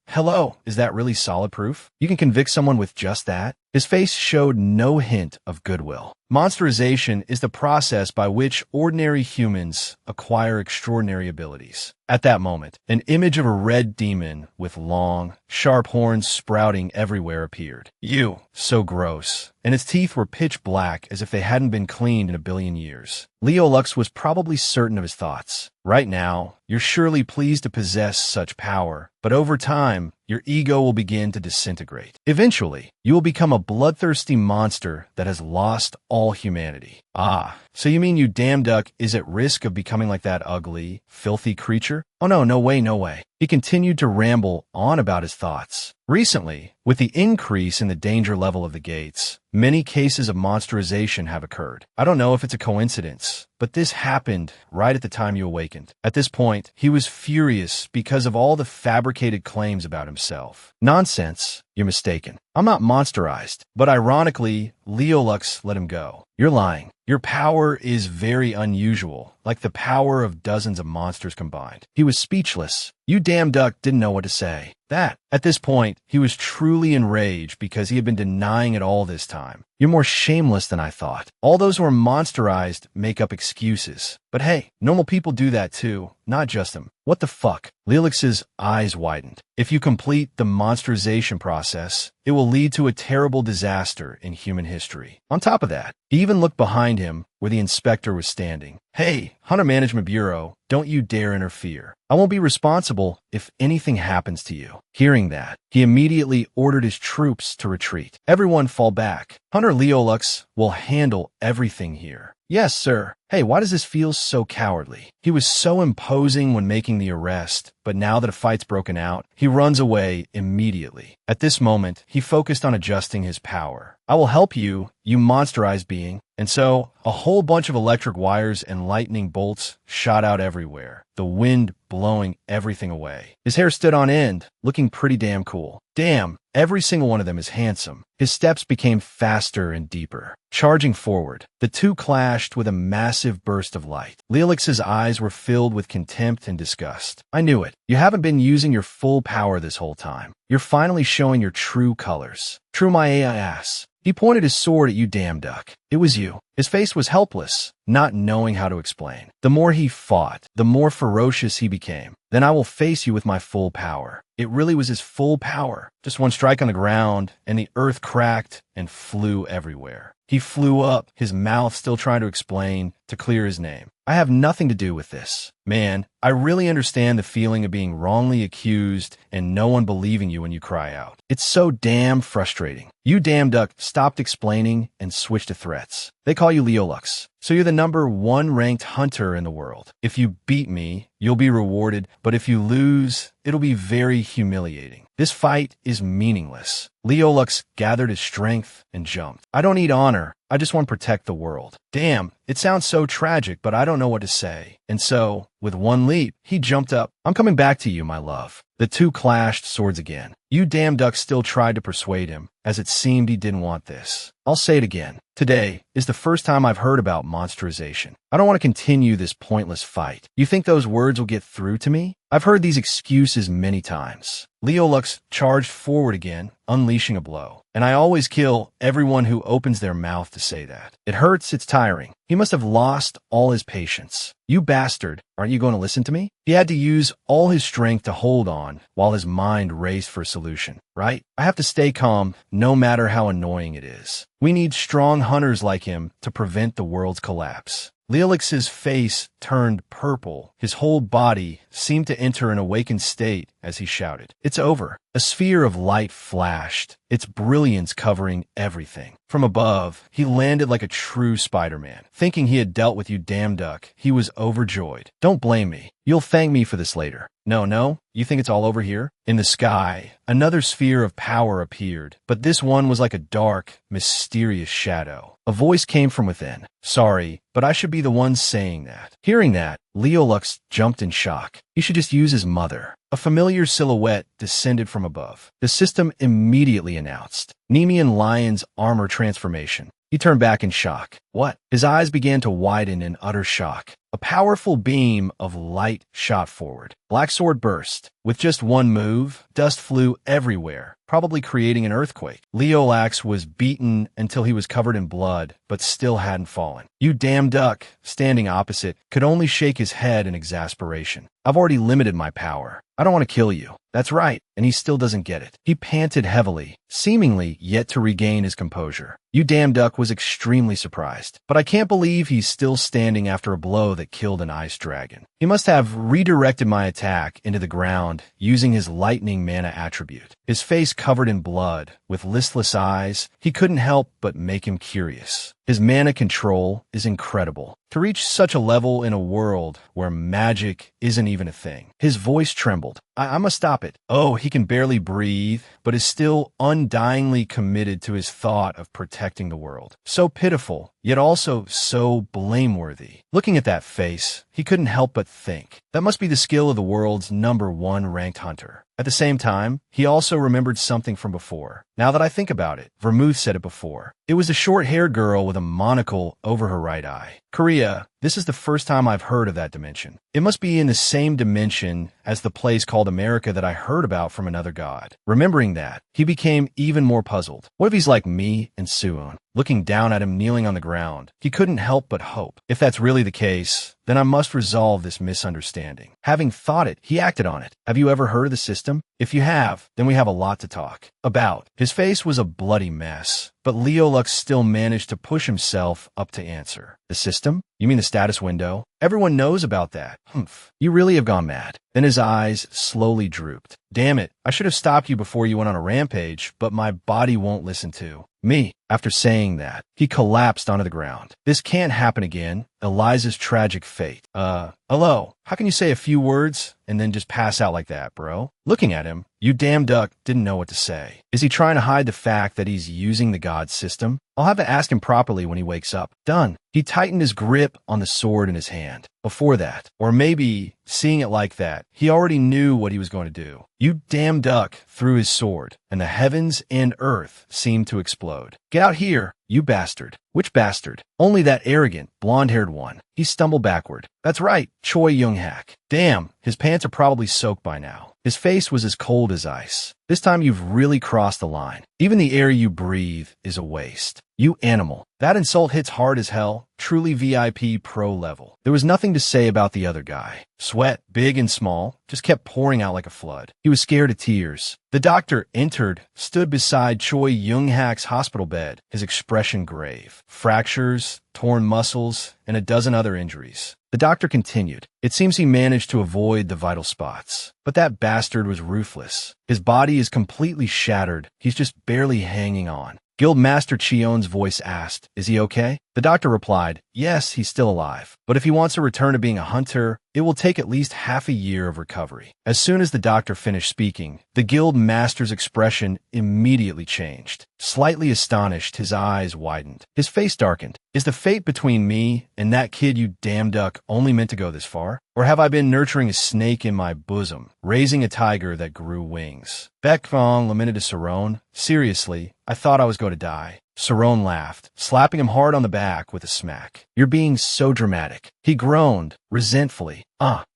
Hello, is that really solid proof? You can convict someone with just that? His face showed no hint of goodwill. Monsterization is the process by which ordinary humans acquire extraordinary abilities. At that moment, an image of a red demon with long, sharp horns sprouting everywhere appeared. Ew, so gross. And its teeth were pitch black as if they hadn't been cleaned in a billion years. Leo Lux was probably certain of his thoughts. Right now, you're surely pleased to possess such power, but over time, your ego will begin to disintegrate. Eventually, you will become a bloodthirsty monster that has lost all humanity. Ah, So you mean you damn duck is at risk of becoming like that ugly, filthy creature? Oh no, no way, no way. He continued to ramble on about his thoughts. Recently, with the increase in the danger level of the gates, many cases of monsterization have occurred. I don't know if it's a coincidence, but this happened right at the time you awakened. At this point, he was furious because of all the fabricated claims about himself. Nonsense. You're mistaken. I'm not monsterized, but ironically, Leolux let him go. You're lying. Your power is very unusual, like the power of dozens of monsters combined. He was speechless. You damn duck didn't know what to say. At this point, he was truly enraged because he had been denying it all this time. You're more shameless than I thought. All those who are monsterized make up excuses. But hey, normal people do that too, not just him. What the fuck? Leolix's eyes widened. If you complete the monsterization process, it will lead to a terrible disaster in human history. On top of that, he even looked behind him where the inspector was standing. Hey, Hunter Management Bureau, don't you dare interfere. I won't be responsible if anything happens to you. Hearing that, he immediately ordered his troops to retreat. Everyone fall back. Hunter Leolux will handle everything here. Yes, sir. Hey, why does this feel so cowardly? He was so imposing when making the arrest, but now that a fight's broken out, he runs away immediately. At this moment, he focused on adjusting his power. I will help you, you monsterized being. And so, a whole bunch of electric wires and lightning bolts shot out everywhere, the wind blowing everything away. His hair stood on end, looking pretty damn cool. Damn, every single one of them is handsome. His steps became faster and deeper. Charging forward, the two clashed with a massive burst of light. Leolix's eyes were filled with contempt and disgust. I knew it. You haven't been using your full power this whole time. You're finally showing your true colors. True my AI ass. He pointed his sword at you damn duck. It was you. His face was helpless, not knowing how to explain. The more he fought, the more ferocious he became. Then I will face you with my full power. It really was his full power. Just one strike on the ground, and the earth cracked and flew everywhere. He flew up, his mouth still trying to explain, to clear his name. I have nothing to do with this. Man, I really understand the feeling of being wrongly accused and no one believing you when you cry out. It's so damn frustrating. You damn duck stopped explaining and switched to threats. They call you Leolux. So you're the #1 ranked hunter in the world. If you beat me, you'll be rewarded, but if you lose, it'll be very humiliating. This fight is meaningless. Leolux gathered his strength and jumped. I don't need honor. I just want to protect the world. Damn, it sounds so tragic, but I don't know what to say. And so, with one leap, he jumped up. I'm coming back to you, my love. The two clashed swords again. You damn duck still tried to persuade him, as it seemed he didn't want this. I'll say it again. Today is the first time I've heard about monsterization. I don't want to continue this pointless fight. You think those words will get through to me? I've heard these excuses many times. Leolux charged forward again, unleashing a blow. And I always kill everyone who opens their mouth to say that. It hurts, it's tiring. He must have lost all his patience. You bastard, aren't you going to listen to me? He had to use all his strength to hold on while his mind raced for a solution, right? I have to stay calm no matter how annoying it is. We need strong hunters like him to prevent the world's collapse. Leolix's face turned purple. His whole body seemed to enter an awakened state as he shouted. It's over. A sphere of light flashed, its brilliance covering everything. From above, he landed like a true Spider-Man. Thinking he had dealt with you damn duck, he was overjoyed. Don't blame me. You'll thank me for this later. No, you think it's all over here? In the sky, another sphere of power appeared, but this one was like a dark, mysterious shadow. A voice came from within. Sorry, but I should be the one saying that. Hearing that, Leolux jumped in shock. He should just use his mother. A familiar silhouette descended from above. The system immediately announced, Nemean Lion's armor transformation. He turned back in shock. What? His eyes began to widen in utter shock. A powerful beam of light shot forward. Black sword burst. With just one move, dust flew everywhere, probably creating an earthquake. Leolux was beaten until he was covered in blood, but still hadn't fallen. You damn duck, standing opposite, could only shake his head in exasperation. I've already limited my power. I don't want to kill you. That's right, and he still doesn't get it. He panted heavily, seemingly yet to regain his composure. You damn duck was extremely surprised, but I can't believe he's still standing after a blow that killed an ice dragon. He must have redirected my attack into the ground using his lightning mana attribute. His face covered in blood, with listless eyes, he couldn't help but make him curious. His mana control is incredible. To reach such a level in a world where magic isn't even a thing. His voice trembled. I must stop it. Oh, he can barely breathe, but is still undyingly committed to his thought of protecting the world. So pitiful, yet also so blameworthy. Looking at that face, he couldn't help but think, that must be the skill of the world's #1 ranked hunter. At the same time, he also remembered something from before. Now that I think about it, Vermouth said it before. It was the short-haired girl with a monocle over her right eye. Korea, this is the first time I've heard of that dimension. It must be in the same dimension as the place called America that I heard about from another god. Remembering that, he became even more puzzled. What if he's like me and Suun? Looking down at him kneeling on the ground, he couldn't help but hope. If that's really the case, then I must resolve this misunderstanding. Having thought it, he acted on it. Have you ever heard of the system? If you have, then we have a lot to talk about. His face was a bloody mess, but Leolux still managed to push himself up to answer. The system? You mean the status window? Everyone knows about that. Humph. You really have gone mad. Then his eyes slowly drooped. Damn it, I should have stopped you before you went on a rampage, but my body won't listen to me. After saying that, he collapsed onto the ground. This can't happen again. Eliza's tragic fate. Hello. How can you say a few words and then just pass out like that, bro? Looking at him, you damn duck didn't know what to say. Is he trying to hide the fact that he's using the god system? I'll have to ask him properly when he wakes up. Done. He tightened his grip on the sword in his hand. Before that, or maybe, seeing it like that, he already knew what he was going to do. You damn duck threw his sword, and the heavens and earth seemed to explode. Get out here, you bastard. Which bastard? Only that arrogant, blonde-haired one. He stumbled backward. That's right, Choi Young-hak. Damn, his pants are probably soaked by now. His face was as cold as ice. This time you've really crossed the line. Even the air you breathe is a waste. You animal. That insult hits hard as hell. Truly VIP pro level. There was nothing to say about the other guy. Sweat, big and small, just kept pouring out like a flood. He was scared to tears. The doctor entered, stood beside Choi Young-hak's hospital bed, his expression grave. Fractures, torn muscles, and a dozen other injuries. The doctor continued. It seems he managed to avoid the vital spots. But that bastard was ruthless. His body is completely shattered. He's just barely hanging on. Guildmaster Chion's voice asked, "Is he okay?" The doctor replied, "Yes, he's still alive. But if he wants to return to being a hunter, it will take at least half a year of recovery." As soon as the doctor finished speaking, the guild master's expression immediately changed. Slightly astonished, his eyes widened. His face darkened. Is the fate between me and that kid you damn duck only meant to go this far? Or have I been nurturing a snake in my bosom, raising a tiger that grew wings? Baek Vong lamented to Saron, "Seriously, I thought I was going to die." Saron laughed, slapping him hard on the back with a smack. "You're being so dramatic." He groaned, resentfully.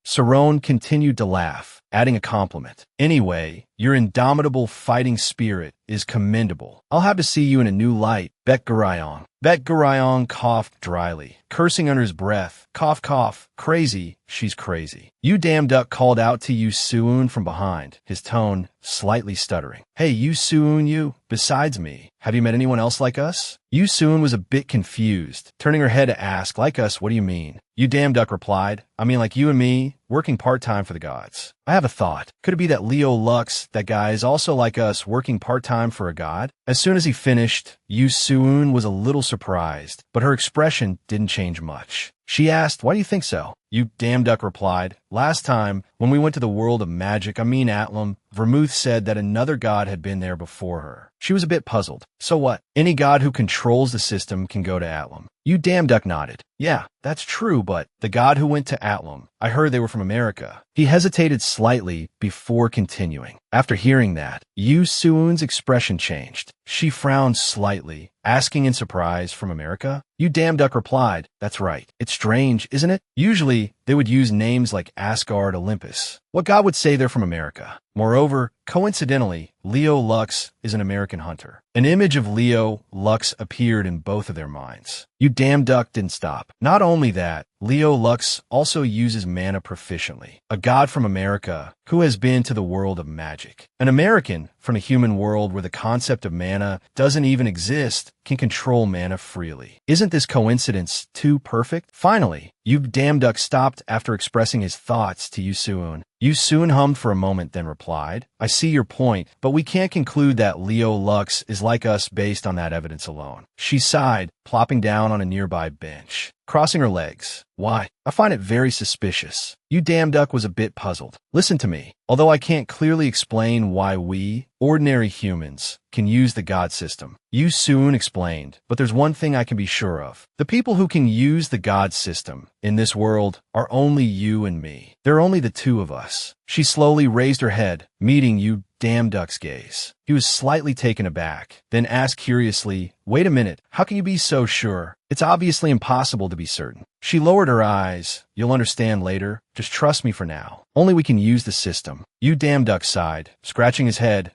Saron continued to laugh, adding a compliment. "Anyway, your indomitable fighting spirit is commendable. I'll have to see you in a new light." Baek Gurayong. Baek Gurayong coughed dryly, cursing under his breath. Cough, cough. Crazy. She's crazy. You damn duck called out to Yu Suun from behind, his tone slightly stuttering. "Hey, Yu Suun, you. Besides me, have you met anyone else like us?" Yu Suun was a bit confused, turning her head to ask, "Like us, what do you mean?" You damn duck replied, "I mean like you and me, working part-time for the gods." "I have a thought. Could it be that Leo Lux, that guy, is also like us, working part-time for a god?" As soon as he finished, Yu Suun was a little surprised, but her expression didn't change much. She asked, "Why do you think so?" You damn duck replied, "Last time, when we went to the world of magic, Atlam, Vermouth said that another god had been there before her." She was a bit puzzled. "So what? Any god who controls the system can go to Atlam." You damn duck nodded. "Yeah, that's true, but the god who went to Atlam, I heard they were from America." He hesitated slightly before continuing. After hearing that, Yu Suun's expression changed. She frowned slightly, asking in surprise, "From America?" You damn duck replied, "That's right. It's strange, isn't it? Usually, they would use names like Asgard, Olympus. What god would say they're from America? Moreover, coincidentally, Leo Lux is an American hunter." An image of Leo Lux appeared in both of their minds. You damn duck didn't stop. Not only that, Leo Lux also uses mana proficiently. A god from America who has been to the world of magic. An American from a human world where the concept of mana doesn't even exist can control mana freely. Isn't this coincidence too perfect? Finally, you damn duck stopped after expressing his thoughts to Yu Suun. Yu Suun hummed for a moment, then replied, "I see your point, but we can't conclude that Leo Lux is like us based on that evidence alone." She sighed. plopping down on a nearby bench, crossing her legs. Why? I find it very suspicious. You damn duck was a bit puzzled. Listen to me. Although I can't clearly explain why we, ordinary humans, can use the God system, Yu soon explained, but there's one thing I can be sure of. The people who can use the God system in this world are only you and me. There are only the two of us. She slowly raised her head, meeting Yu damn duck's gaze. He was slightly taken aback, then asked curiously, "Wait a minute, how can you be so sure? It's obviously impossible to be certain." She lowered her eyes. "You'll understand later. Just trust me for now. Only we can use the system." Yu damn duck sighed, scratching his head.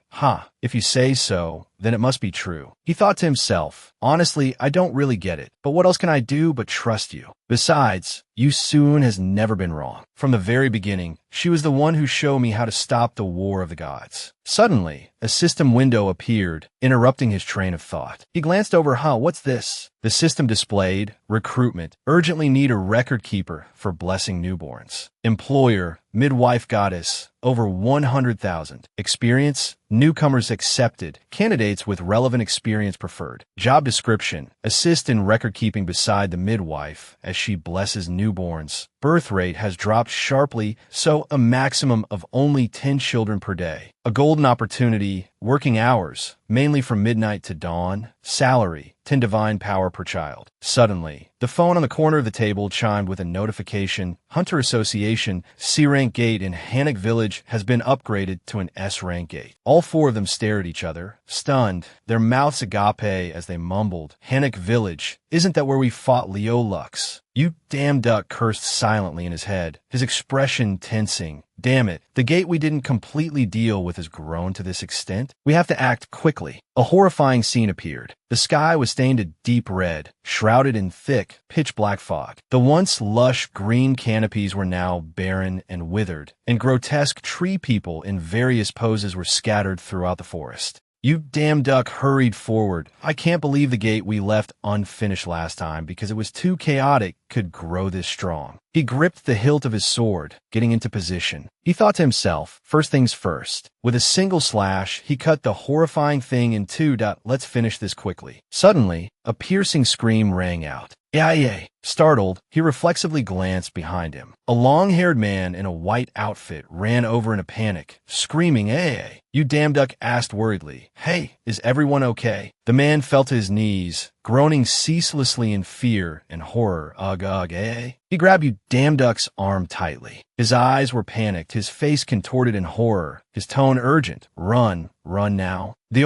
If you say so, then it must be true. He thought to himself, honestly, I don't really get it, but what else can I do but trust you? Besides, Yu Soon has never been wrong. From the very beginning, she was the one who showed me how to stop the war of the gods. Suddenly, a system window appeared, interrupting his train of thought. He glanced over. What's this? The system displayed, recruitment, urgently need a record keeper for blessing newborns. Employer, midwife goddess, over 100,000. Experience, newcomers accepted. Candidates with relevant experience preferred. Job description, assist in record keeping beside the midwife as she blesses newborns. Birth rate has dropped sharply, so a maximum of only 10 children per day. A golden opportunity, working hours, mainly from midnight to dawn. Salary, 10 divine power per child. Suddenly, the phone on the corner of the table chimed with a notification. Hunter Association C-rank gate in Hannock Village has been upgraded to an S-rank gate. All four of them stared at each other, stunned, their mouths agape as they mumbled, "Hannock Village, isn't that where we fought Leo Lux?" You damn duck cursed silently in his head, his expression tensing. Damn it, the gate we didn't completely deal with has grown to this extent. We have to act quickly. A horrifying scene appeared. The sky was stained a deep red, shrouded in thick, pitch-black fog. The once lush green canopies were now barren and withered, and grotesque tree people in various poses were scattered throughout the forest. You damn duck hurried forward. I can't believe the gate we left unfinished last time because it was too chaotic could grow this strong. He gripped the hilt of his sword, getting into position. He thought to himself, first things first. With a single slash, he cut the horrifying thing in two. Let's finish this quickly. Suddenly, a piercing scream rang out. Yay! Startled, he reflexively glanced behind him. A long-haired man in a white outfit ran over in a panic, screaming, "Hey!" You damn duck asked worriedly, "Hey, is everyone okay?" The man fell to his knees, groaning ceaselessly in fear and horror. Ugh, eh? He grabbed you damn duck's arm tightly. His eyes were panicked, his face contorted in horror, his tone urgent. Run now. That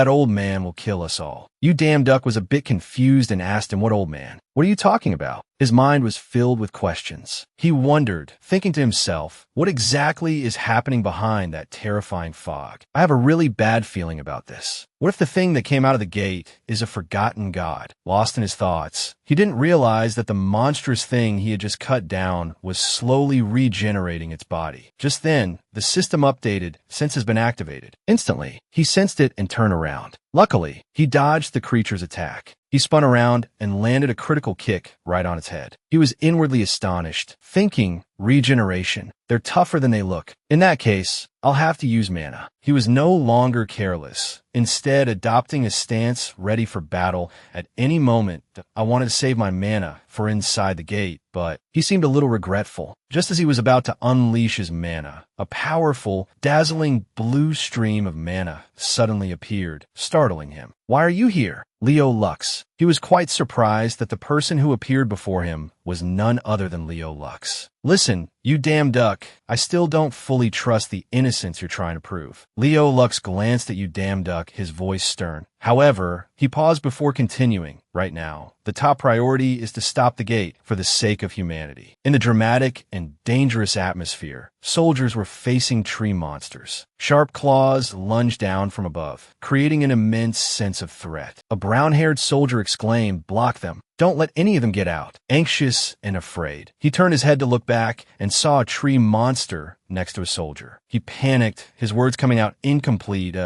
old man will kill us all. You damn duck was a bit confused and asked him, "What old man? What are you talking about?" His mind was filled with questions. He wondered, thinking to himself, what exactly is happening behind that terrifying fog? I have a really bad feeling about this. What if the thing that came out of the gate is a forgotten god? Lost in his thoughts, he didn't realize that the monstrous thing he had just cut down was slowly regenerating its body. Just then, the system updated, sense has been activated. Instantly, he sensed it and turned around. Luckily, he dodged the creature's attack. He spun around and landed a critical kick right on its head. He was inwardly astonished, thinking, regeneration. They're tougher than they look. In that case, I'll have to use mana. He was no longer careless, instead adopting a stance ready for battle at any moment. I wanted to save my mana for inside the gate, but he seemed a little regretful. Just as he was about to unleash his mana, a powerful, dazzling blue stream of mana suddenly appeared, startling him. "Why are you here?" Leo Lux. He was quite surprised that the person who appeared before him was none other than Leo Lux. "Listen, you damn duck, I still don't fully trust the innocence you're trying to prove." Leo Lux glanced at you damn duck, his voice stern. However, he paused before continuing. "Right now, the top priority is to stop the gate for the sake of humanity." In the dramatic and dangerous atmosphere, soldiers were facing tree monsters. Sharp claws lunged down from above, creating an immense sense of threat. A brown-haired soldier exclaimed, "Block them. Don't let any of them get out." Anxious and afraid, he turned his head to look back and saw a tree monster next to a soldier. He panicked, his words coming out incomplete.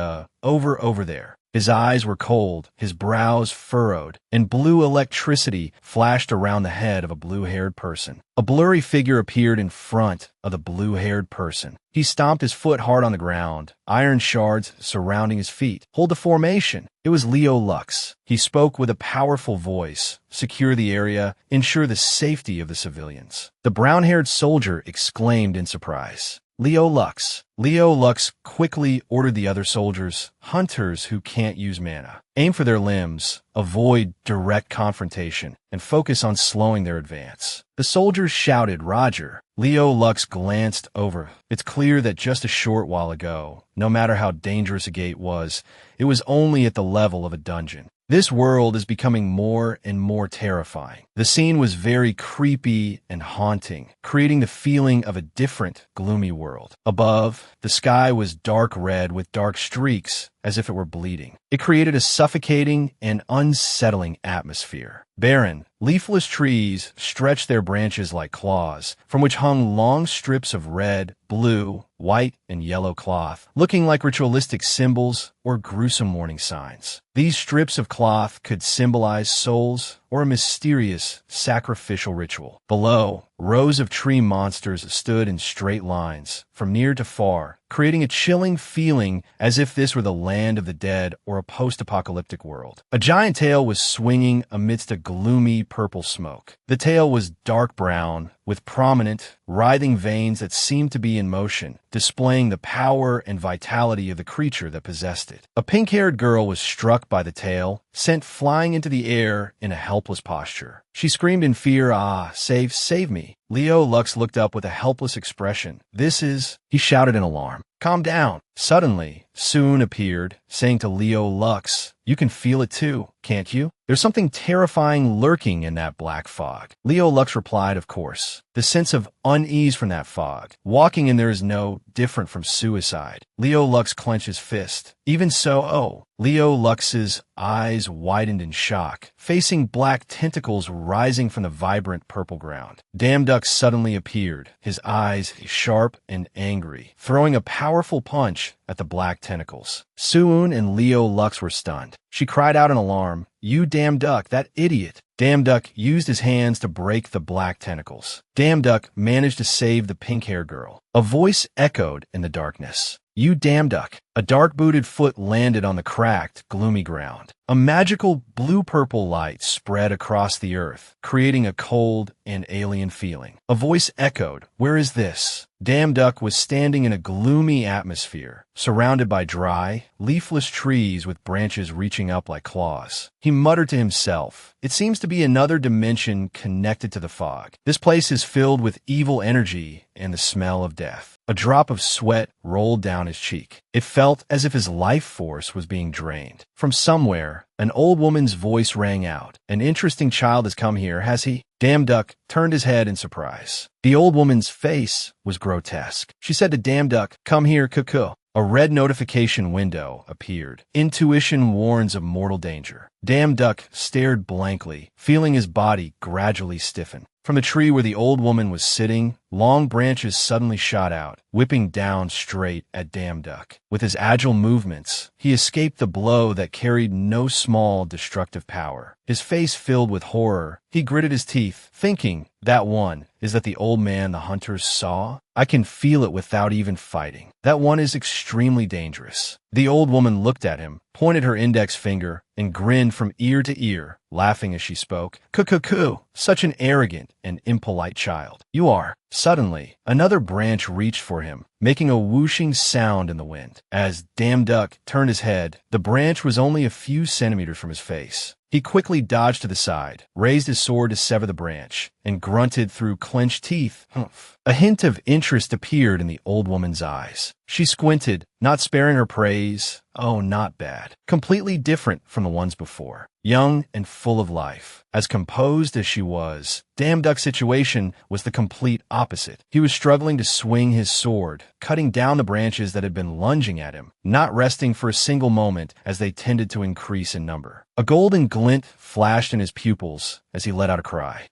Over there." His eyes were cold, his brows furrowed, and blue electricity flashed around the head of a blue-haired person. A blurry figure appeared in front of the blue-haired person. He stomped his foot hard on the ground, iron shards surrounding his feet. Hold the formation. It was Leo Lux. He spoke with a powerful voice. Secure the area, ensure the safety of the civilians. The brown-haired soldier exclaimed in surprise. Leo Lux. Leo Lux quickly ordered the other soldiers, hunters who can't use mana. Aim for their limbs, avoid direct confrontation, and focus on slowing their advance. The soldiers shouted, Roger. Leo Lux glanced over. It's clear that just a short while ago, no matter how dangerous a gate was, it was only at the level of a dungeon. This world is becoming more and more terrifying. The scene was very creepy and haunting, creating the feeling of a different, gloomy world. Above, the sky was dark red with dark streaks, as if it were bleeding. It created a suffocating and unsettling atmosphere. Barren, leafless trees stretched their branches like claws, from which hung long strips of red, blue, white, and yellow cloth, looking like ritualistic symbols or gruesome warning signs. These strips of cloth could symbolize souls or a mysterious sacrificial ritual. Below, rows of tree monsters stood in straight lines, from near to far, creating a chilling feeling as if this were the land of the dead or a post-apocalyptic world. A giant tail was swinging amidst a gloomy purple smoke. The tail was dark brown, with prominent, writhing veins that seemed to be in motion, displaying the power and vitality of the creature that possessed it. A pink-haired girl was struck by the tail, sent flying into the air in a helpless posture. She screamed in fear, save me. Leo Lux looked up with a helpless expression. He shouted in alarm. Calm down. Suddenly, Soon appeared, saying to Leo Lux, you can feel it too, can't you? There's something terrifying lurking in that black fog. Leo Lux replied, of course. The sense of unease from that fog. Walking in there is no different from suicide. Leo Lux clenched his fist. Even so, Leo Lux's eyes widened in shock, facing black tentacles rising from the vibrant purple ground. Damduck suddenly appeared, his eyes sharp and angry, throwing a powerful punch at the black tentacles. Suun and Leo Lux were stunned. She cried out in alarm, You Damduck, that idiot! Damduck used his hands to break the black tentacles. Damduck managed to save the pink-haired girl. A voice echoed in the darkness. You Damduck. A dark-booted foot landed on the cracked, gloomy ground. A magical blue-purple light spread across the earth, creating a cold and alien feeling. A voice echoed, Where is this? Damduck was standing in a gloomy atmosphere, surrounded by dry, leafless trees with branches reaching up like claws. He muttered to himself, It seems to be another dimension connected to the fog. This place is filled with evil energy and the smell of death. A drop of sweat rolled down his cheek. It felt as if his life force was being drained. From somewhere, an old woman's voice rang out. An interesting child has come here, has he? Damduck turned his head in surprise. The old woman's face was grotesque. She said to Damduck, Come here, cuckoo. A red notification window appeared. Intuition warns of mortal danger. Damduck stared blankly, feeling his body gradually stiffen. From the tree where the old woman was sitting, long branches suddenly shot out, whipping down straight at Damduck. With his agile movements, he escaped the blow that carried no small destructive power. His face filled with horror, he gritted his teeth, thinking, That one, is that the old man the hunters saw? I can feel it without even fighting. That one is extremely dangerous. The old woman looked at him, pointed her index finger, and grinned from ear to ear, laughing as she spoke. Cuckoo, such an arrogant and impolite child. You are. Suddenly, another branch reached for him, making a whooshing sound in the wind. As Damduck turned his head, the branch was only a few centimeters from his face. He quickly dodged to the side, raised his sword to sever the branch, and grunted through clenched teeth, Humph. A hint of interest appeared in the old woman's eyes. She squinted, not sparing her praise. Oh, not bad. Completely different from the ones before. Young and full of life. As composed as she was, Damduck's situation was the complete opposite. He was struggling to swing his sword, cutting down the branches that had been lunging at him, not resting for a single moment as they tended to increase in number. A golden glint flashed in his pupils as he let out a cry.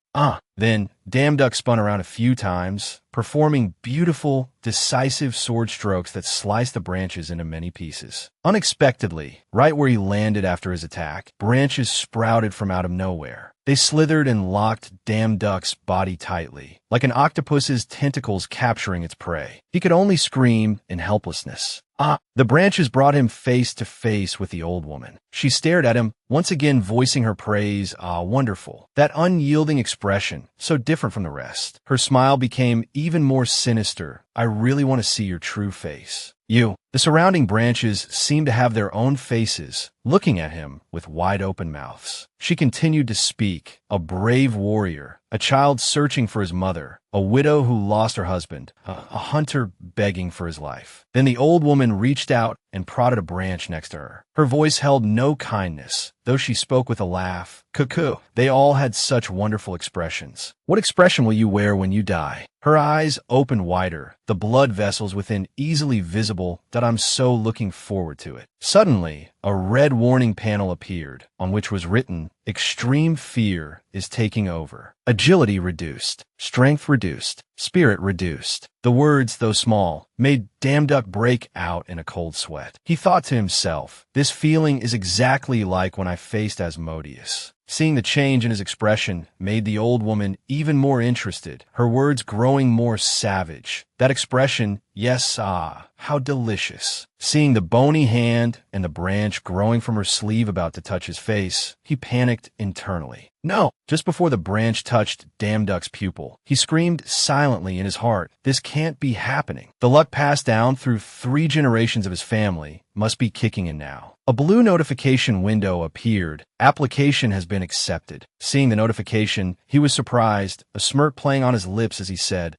Then Damn Duck spun around a few times, performing beautiful, decisive sword strokes that sliced the branches into many pieces. Unexpectedly, right where he landed after his attack, branches sprouted from out of nowhere. They slithered and locked Damn Duck's body tightly, like an octopus's tentacles capturing its prey. He could only scream in helplessness. The branches brought him face to face with the old woman. She stared at him, once again voicing her praise. Wonderful. That unyielding expression, so different from the rest. Her smile became even more sinister. I really want to see your true face. You. The surrounding branches seemed to have their own faces, looking at him with wide-open mouths. She continued to speak, a brave warrior, a child searching for his mother, a widow who lost her husband, a hunter begging for his life. Then the old woman reached out and prodded a branch next to her. Her voice held no kindness, though she spoke with a laugh. Cuckoo. They all had such wonderful expressions. What expression will you wear when you die? Her eyes opened wider, the blood vessels within easily visible that I'm so looking forward to it. Suddenly, a red warning panel appeared, on which was written, Extreme fear is taking over. Agility reduced. Strength reduced. Spirit reduced. The words, though small, made Damn Duck break out in a cold sweat. He thought to himself, this feeling is exactly like when I faced Asmodeus. Seeing the change in his expression made the old woman even more interested, her words growing more savage. That expression, yes, how delicious. Seeing the bony hand and the branch growing from her sleeve about to touch his face, he panicked internally. No! Just before the branch touched Damn Duck's pupil, he screamed silently in his heart, this can't be happening. The luck passed down through 3 generations of his family must be kicking in now. A blue notification window appeared. Application has been accepted. Seeing the notification, he was surprised, a smirk playing on his lips as he said,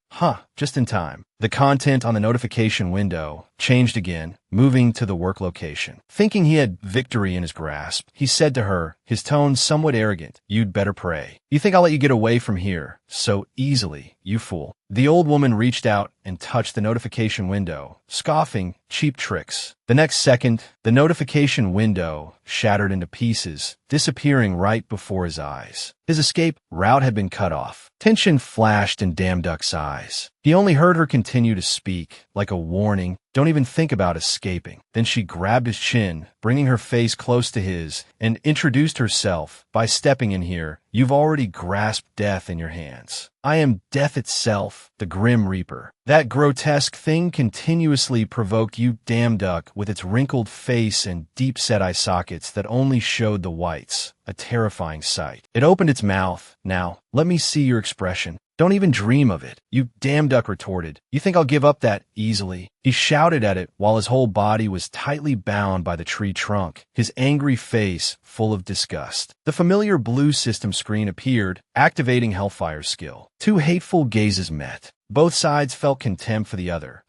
just in time. The content on the notification window changed again, moving to the work location. Thinking he had victory in his grasp, he said to her, his tone somewhat arrogant, you'd better pray. You think I'll let you get away from here so easily, you fool. The old woman reached out and touched the notification window, scoffing, cheap tricks. The next second, the notification window shattered into pieces, disappearing right before his eyes. His escape route had been cut off. Tension flashed in Damn Duck's eyes. He only heard her continue to speak, like a warning, don't even think about escaping. Then she grabbed his chin, bringing her face close to his, and introduced herself by stepping in here. You've already grasped death in your hands. I am death itself, the Grim Reaper. That grotesque thing continuously provoked you, Damn Duck, with its wrinkled face and deep-set eye sockets that only showed the whites, a terrifying sight. It opened its mouth. Now, let me see your expression. Don't even dream of it. You Damn Duck retorted. You think I'll give up that easily? He shouted at it while his whole body was tightly bound by the tree trunk, his angry face full of disgust. The familiar blue system screen appeared, activating Hellfire's skill. 2 hateful gazes met. Both sides felt contempt for the other.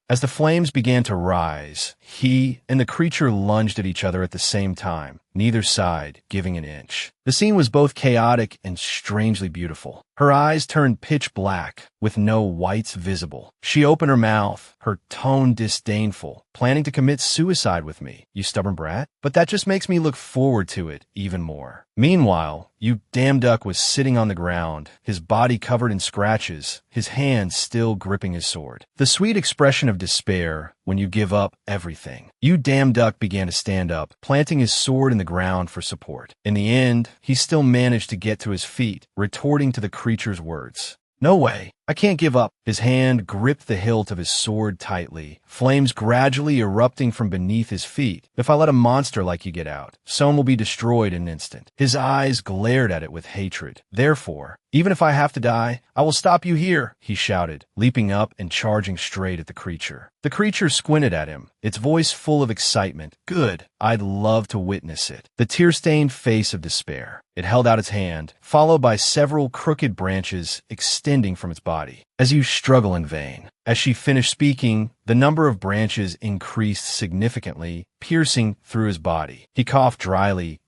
As the flames began to rise, he and the creature lunged at each other at the same time, neither side giving an inch. The scene was both chaotic and strangely beautiful. Her eyes turned pitch black, with no whites visible. She opened her mouth, her tone disdainful, planning to commit suicide with me, you stubborn brat. But that just makes me look forward to it even more. Meanwhile, you Damn Duck was sitting on the ground, his body covered in scratches, his hands still gripping his sword. The sweet expression of despair when you give up everything. You Damn Duck began to stand up, planting his sword in the ground for support. In the end, he still managed to get to his feet, retorting to the creature's words. No way. I can't give up. His hand gripped the hilt of his sword tightly, flames gradually erupting from beneath his feet. If I let a monster like you get out, Sohn will be destroyed in an instant. His eyes glared at it with hatred. Therefore, even if I have to die, I will stop you here, he shouted, leaping up and charging straight at the creature. The creature squinted at him, its voice full of excitement. Good. I'd love to witness it. The tear-stained face of despair. It held out its hand, followed by several crooked branches extending from its body. as you struggle in vain. As she finished speaking, the number of branches increased significantly, piercing through his body. He coughed dryly,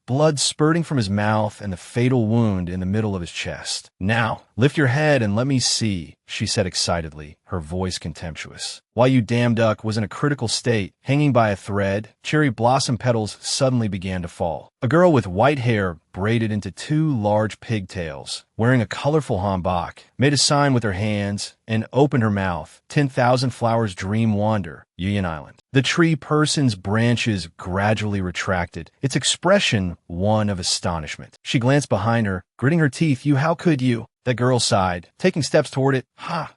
blood spurting from his mouth and the fatal wound in the middle of his chest. "Now, lift your head and let me see," she said excitedly, her voice contemptuous. While you damn duck was in a critical state, hanging by a thread, cherry blossom petals suddenly began to fall. A girl with white hair braided into 2 large pigtails, wearing a colorful hanbok, made a sign with her hands and opened her mouth. 10,000 flowers dream wander, Yuyan Island. The tree person's branches gradually retracted, its expression one of astonishment. She glanced behind her, gritting her teeth. How could you?" The girl sighed, taking steps toward it.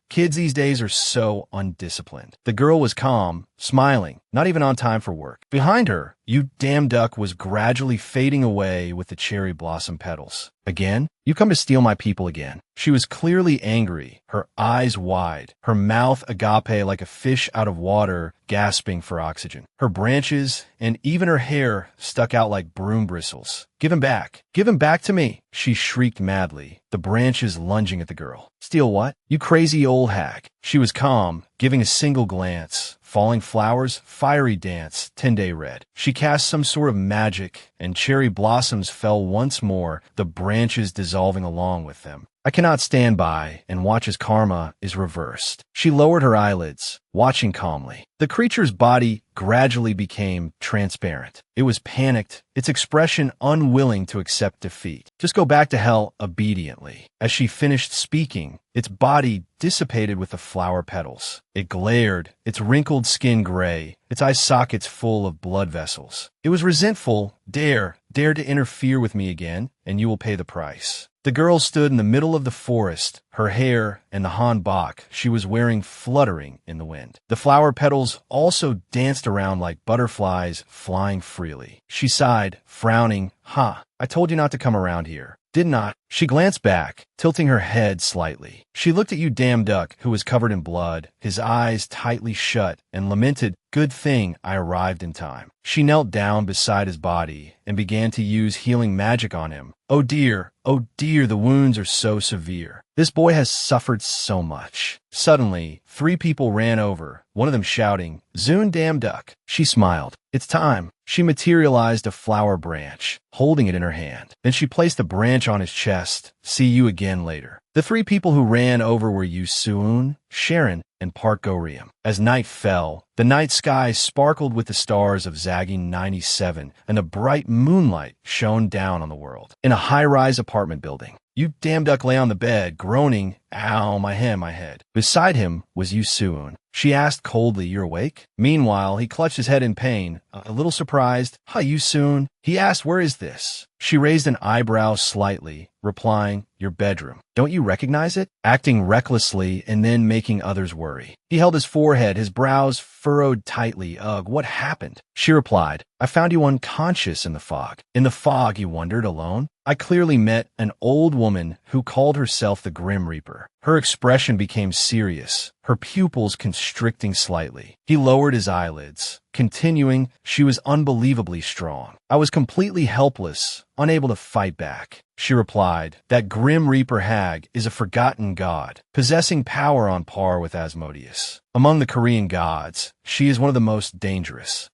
Kids these days are so undisciplined. The girl was calm, smiling, not even on time for work. Behind her, you damn duck was gradually fading away with the cherry blossom petals. "Again? You come to steal my people again." She was clearly angry, her eyes wide, her mouth agape like a fish out of water, gasping for oxygen. Her branches and even her hair stuck out like broom bristles. Give him back. Give him back to me," she shrieked madly, the branches lunging at the girl. "Steal what? You crazy old hag." She was calm, giving a single glance. Falling flowers, fiery dance, 10-day red. She cast some sort of magic, and cherry blossoms fell once more, the branches dissolving along with them. "I cannot stand by and watch as karma is reversed." She lowered her eyelids, watching calmly. The creature's body gradually became transparent. It was panicked, its expression unwilling to accept defeat. "Just go back to hell obediently." As she finished speaking, its body dissipated with the flower petals. It glared, its wrinkled skin gray, its eye sockets full of blood vessels. It was resentful. Dare to interfere with me again, and you will pay the price." The girl stood in the middle of the forest, her hair and the hanbok she was wearing fluttering in the wind. The flower petals also danced around like butterflies flying freely. She sighed, frowning. I told you not to come around here. Did not." She glanced back, tilting her head slightly. She looked at you damn duck, who was covered in blood, his eyes tightly shut, and lamented, "Good thing I arrived in time." She knelt down beside his body and began to use healing magic on him. Oh dear, the wounds are so severe. This boy has suffered so much." Suddenly, 3 people ran over, one of them shouting, "Zune damn duck." She smiled. "It's time." She materialized a flower branch, holding it in her hand. Then she placed a branch on his chest. "See you again later." The 3 people who ran over were Yu Suun, Sharon, and Park Go-Ryum. As night fell, the night sky sparkled with the stars of Zagging 97, and the bright moonlight shone down on the world. In a high-rise apartment building, you damn duck lay on the bed, groaning, "Ow, my head." Beside him was Yu Suun. She asked coldly, "You're awake?" Meanwhile, he clutched his head in pain, a little surprised. Yu Suun." He asked, "Where is this?" She raised an eyebrow slightly, replying, "Your bedroom. Don't you recognize it?" Acting recklessly and then making others worry. He held his forehead, his brows furrowed tightly. "Ugh, what happened?" She replied, "I found you unconscious in the fog." "In the fog," he wondered, "alone?" "I clearly met an old woman who called herself the Grim Reaper." Her expression became serious, her pupils constricting slightly. He lowered his eyelids, continuing, "She was unbelievably strong. I was completely helpless, unable to fight back." She replied, "That Grim Reaper hag is a forgotten god, possessing power on par with Asmodeus. Among the Korean gods, she is one of the most dangerous."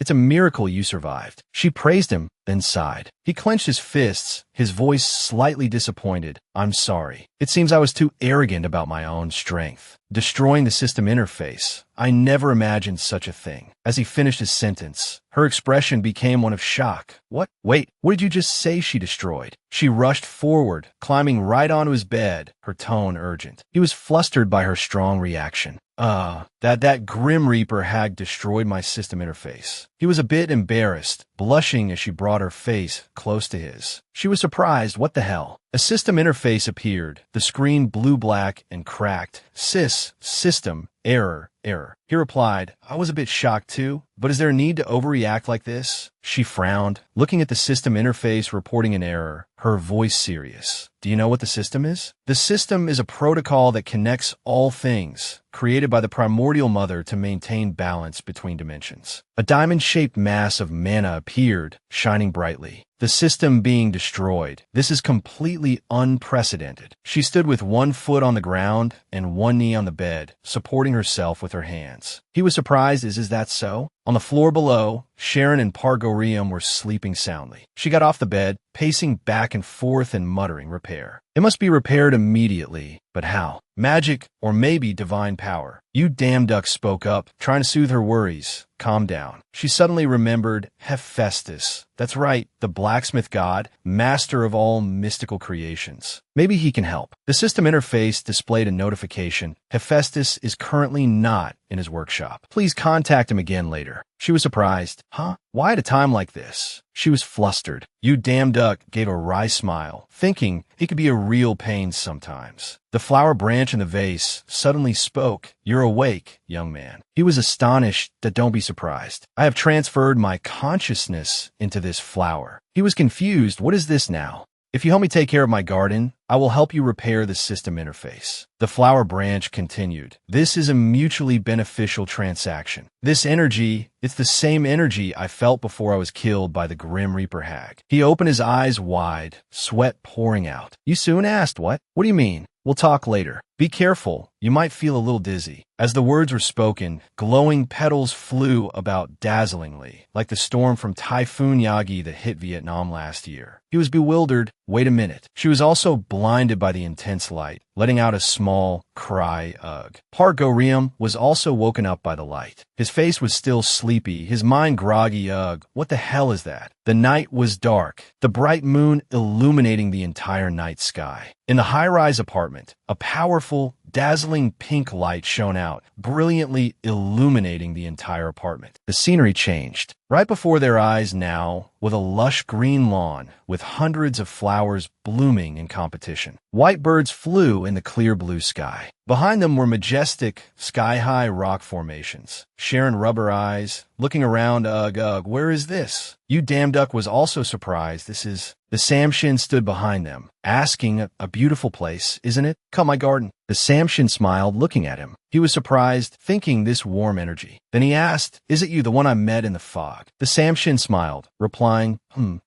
It's a miracle you survived." She praised him, then sighed. He clenched his fists, his voice slightly disappointed. "I'm sorry. It seems I was too arrogant about my own strength. Destroying the system interface. I never imagined such a thing." As he finished his sentence, her expression became one of shock. "What? Wait, what did you just say she destroyed?" She rushed forward, climbing right onto his bed, her tone urgent. He was flustered by her strong reaction. That Grim Reaper hag destroyed my system interface." He was a bit embarrassed, blushing as she brought her face close to his. She was surprised. What the hell? A system interface appeared, the screen blue-black and cracked. System, error, error. He replied, I was a bit shocked too, but is there a need to overreact like this? She frowned, looking at the system interface reporting an error, her voice serious. Do you know what the system is? The system is a protocol that connects all things, created by the primordial mother to maintain balance between dimensions. A diamond-shaped mass of mana appeared, shining brightly. The system being destroyed. This is completely unprecedented. She stood with one foot on the ground and one knee on the bed, supporting herself with her hands. He was surprised. Is that so? On the floor below, Sharon and Pargorium were sleeping soundly. She got off the bed, pacing back and forth and muttering, repair. It must be repaired immediately. But how? Magic, or maybe divine power. You damn duck spoke up, trying to soothe her worries. Calm down. She suddenly remembered Hephaestus. That's right, the blacksmith god, master of all mystical creations. Maybe he can help. The system interface displayed a notification. Hephaestus is currently not in his workshop. Please contact him again later. She was surprised. Huh? Why at a time like this? She was flustered. You damn duck gave a wry smile, thinking it could be a real pain sometimes. The flower branch in the vase suddenly spoke. You're awake, young man. He was astonished. Don't be surprised. I have transferred my consciousness into this flower. He was confused. What is this now? If you help me take care of my garden, I will help you repair the system interface. The flower branch continued. This is a mutually beneficial transaction. This energy, it's the same energy I felt before I was killed by the Grim Reaper hag. He opened his eyes wide, sweat pouring out. You soon asked, what? What do you mean? We'll talk later. Be careful. You might feel a little dizzy. As the words were spoken, glowing petals flew about dazzlingly, like the storm from Typhoon Yagi that hit Vietnam last year. He was bewildered. Wait a minute. She was also blinded by the intense light, letting out a small cry, ugh. Pargorium was also woken up by the light. His face was still sleepy, his mind groggy, ugh. What the hell is that? The night was dark, the bright moon illuminating the entire night sky. In the high-rise apartment, a powerful, dazzling pink light shone out, brilliantly illuminating the entire apartment. The scenery changed. Right before their eyes now, with a lush green lawn, with hundreds of flowers blooming in competition. White birds flew in the clear blue sky. Behind them were majestic, sky-high rock formations. Sharon rubbed her eyes, looking around, ugh, where is this? You damn duck was also surprised. This is... The Samshin stood behind them, asking, a beautiful place, isn't it? Come my garden. The Samshin smiled, looking at him. He was surprised, thinking this warm energy. Then he asked, is it you, the one I met in the fog? The Samshin smiled, replying,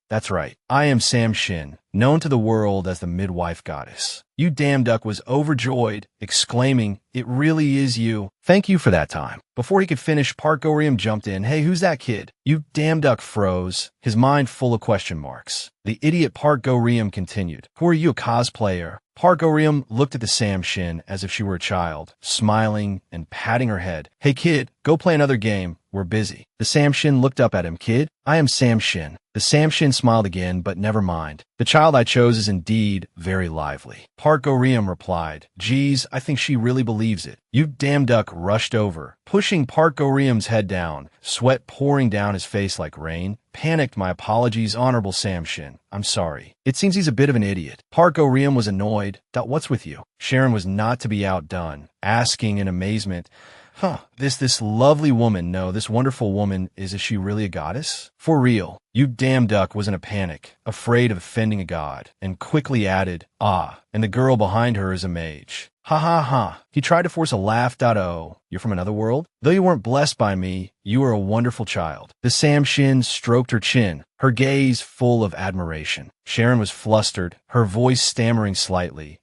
that's right. I am Samshin, known to the world as the midwife goddess. You damn duck was overjoyed, exclaiming, it really is you. Thank you for that time. Before he could finish, Pargorium jumped in. Hey, who's that kid? You damn duck froze, his mind full of question marks. The idiot Pargorium continued. Who are you, a cosplayer? Pargorium looked at the Samshin as if she were a child, smiling and patting her head. Hey kid, go play another game. We're busy. The Samshin looked up at him. Kid, I am Samshin. The Samshin smiled again, but never mind. The child I chose is indeed very lively. Pargorium replied. Geez, I think she really believes it. You damn duck rushed over, pushing Pargorium's head down, sweat pouring down his face like rain. Panicked, my apologies, Honorable Samshin. I'm sorry. It seems he's a bit of an idiot. Pargorium was annoyed. What's with you? Sharon was not to be outdone, asking in amazement, this lovely woman, no, this wonderful woman, is she really a goddess? For real. You damn duck was in a panic, afraid of offending a god, and quickly added, and the girl behind her is a mage. Ha ha ha. He tried to force a laugh. Oh, you're from another world? Though you weren't blessed by me, you are a wonderful child. The Samshin stroked her chin, her gaze full of admiration. Sharon was flustered, her voice stammering slightly.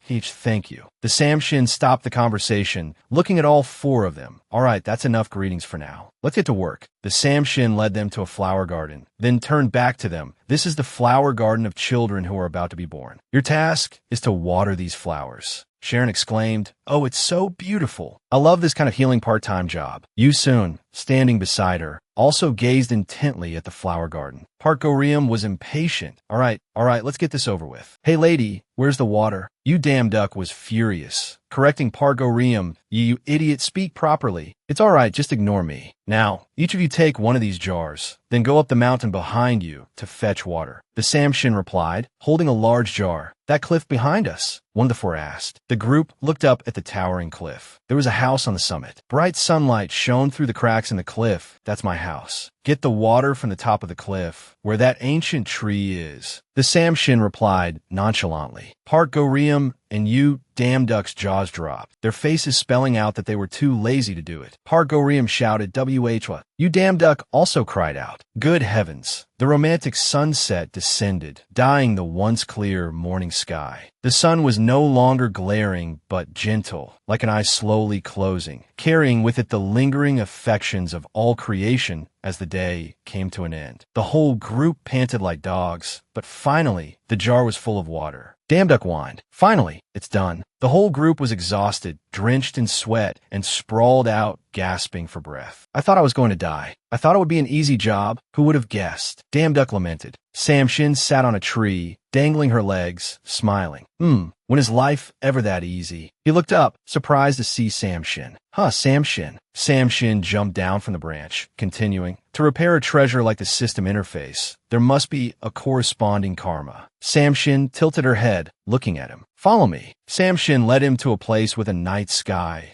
Thank you. The Samshin stopped the conversation, looking at all four of them. All right, that's enough greetings for now. Let's get to work. The Samshin led them to a flower garden, then turned back to them. This is the flower garden of children who are about to be born. Your task is to water these flowers. Sharon exclaimed, oh, it's so beautiful. I love this kind of healing part-time job. Yusun, standing beside her, also gazed intently at the flower garden. Pargorium was impatient. All right, let's get this over with. Hey lady, where's the water? You damn duck was furious, correcting Pargorium. You idiot, speak properly. It's all right, just ignore me. Now, each of you take one of these jars, then go up the mountain behind you to fetch water. The Samshin replied, holding a large jar. That cliff behind us? One of the four asked. The group looked up at the towering cliff. There was a house on the summit. Bright sunlight shone through the cracks in the cliff. That's my house. Get the water from the top of the cliff, where that ancient tree is. The Samshin replied nonchalantly. Park Gorium and you, damn duck's jaws dropped, their faces spelling out that they were too lazy to do it. Park Gorium shouted, "WH, you damn duck," also cried out. Good heavens. The romantic sunset descended, dyeing the once clear morning sky. The sun was no longer glaring, but gentle, like an eye slowly closing, carrying with it the lingering affections of all creation as the day came to an end. The whole group panted like dogs, but finally, the jar was full of water. Damn duck whined. Finally, it's done. The whole group was exhausted, drenched in sweat, and sprawled out, gasping for breath. I thought I was going to die. I thought it would be an easy job. Who would have guessed? Damn duck lamented. Samshin sat on a tree, dangling her legs, smiling. When is life ever that easy? He looked up, surprised to see Samshin. Samshin. Samshin jumped down from the branch, continuing, to repair a treasure like the system interface, there must be a corresponding karma. Samshin tilted her head, looking at him. Follow me. Samshin led him to a place with a night sky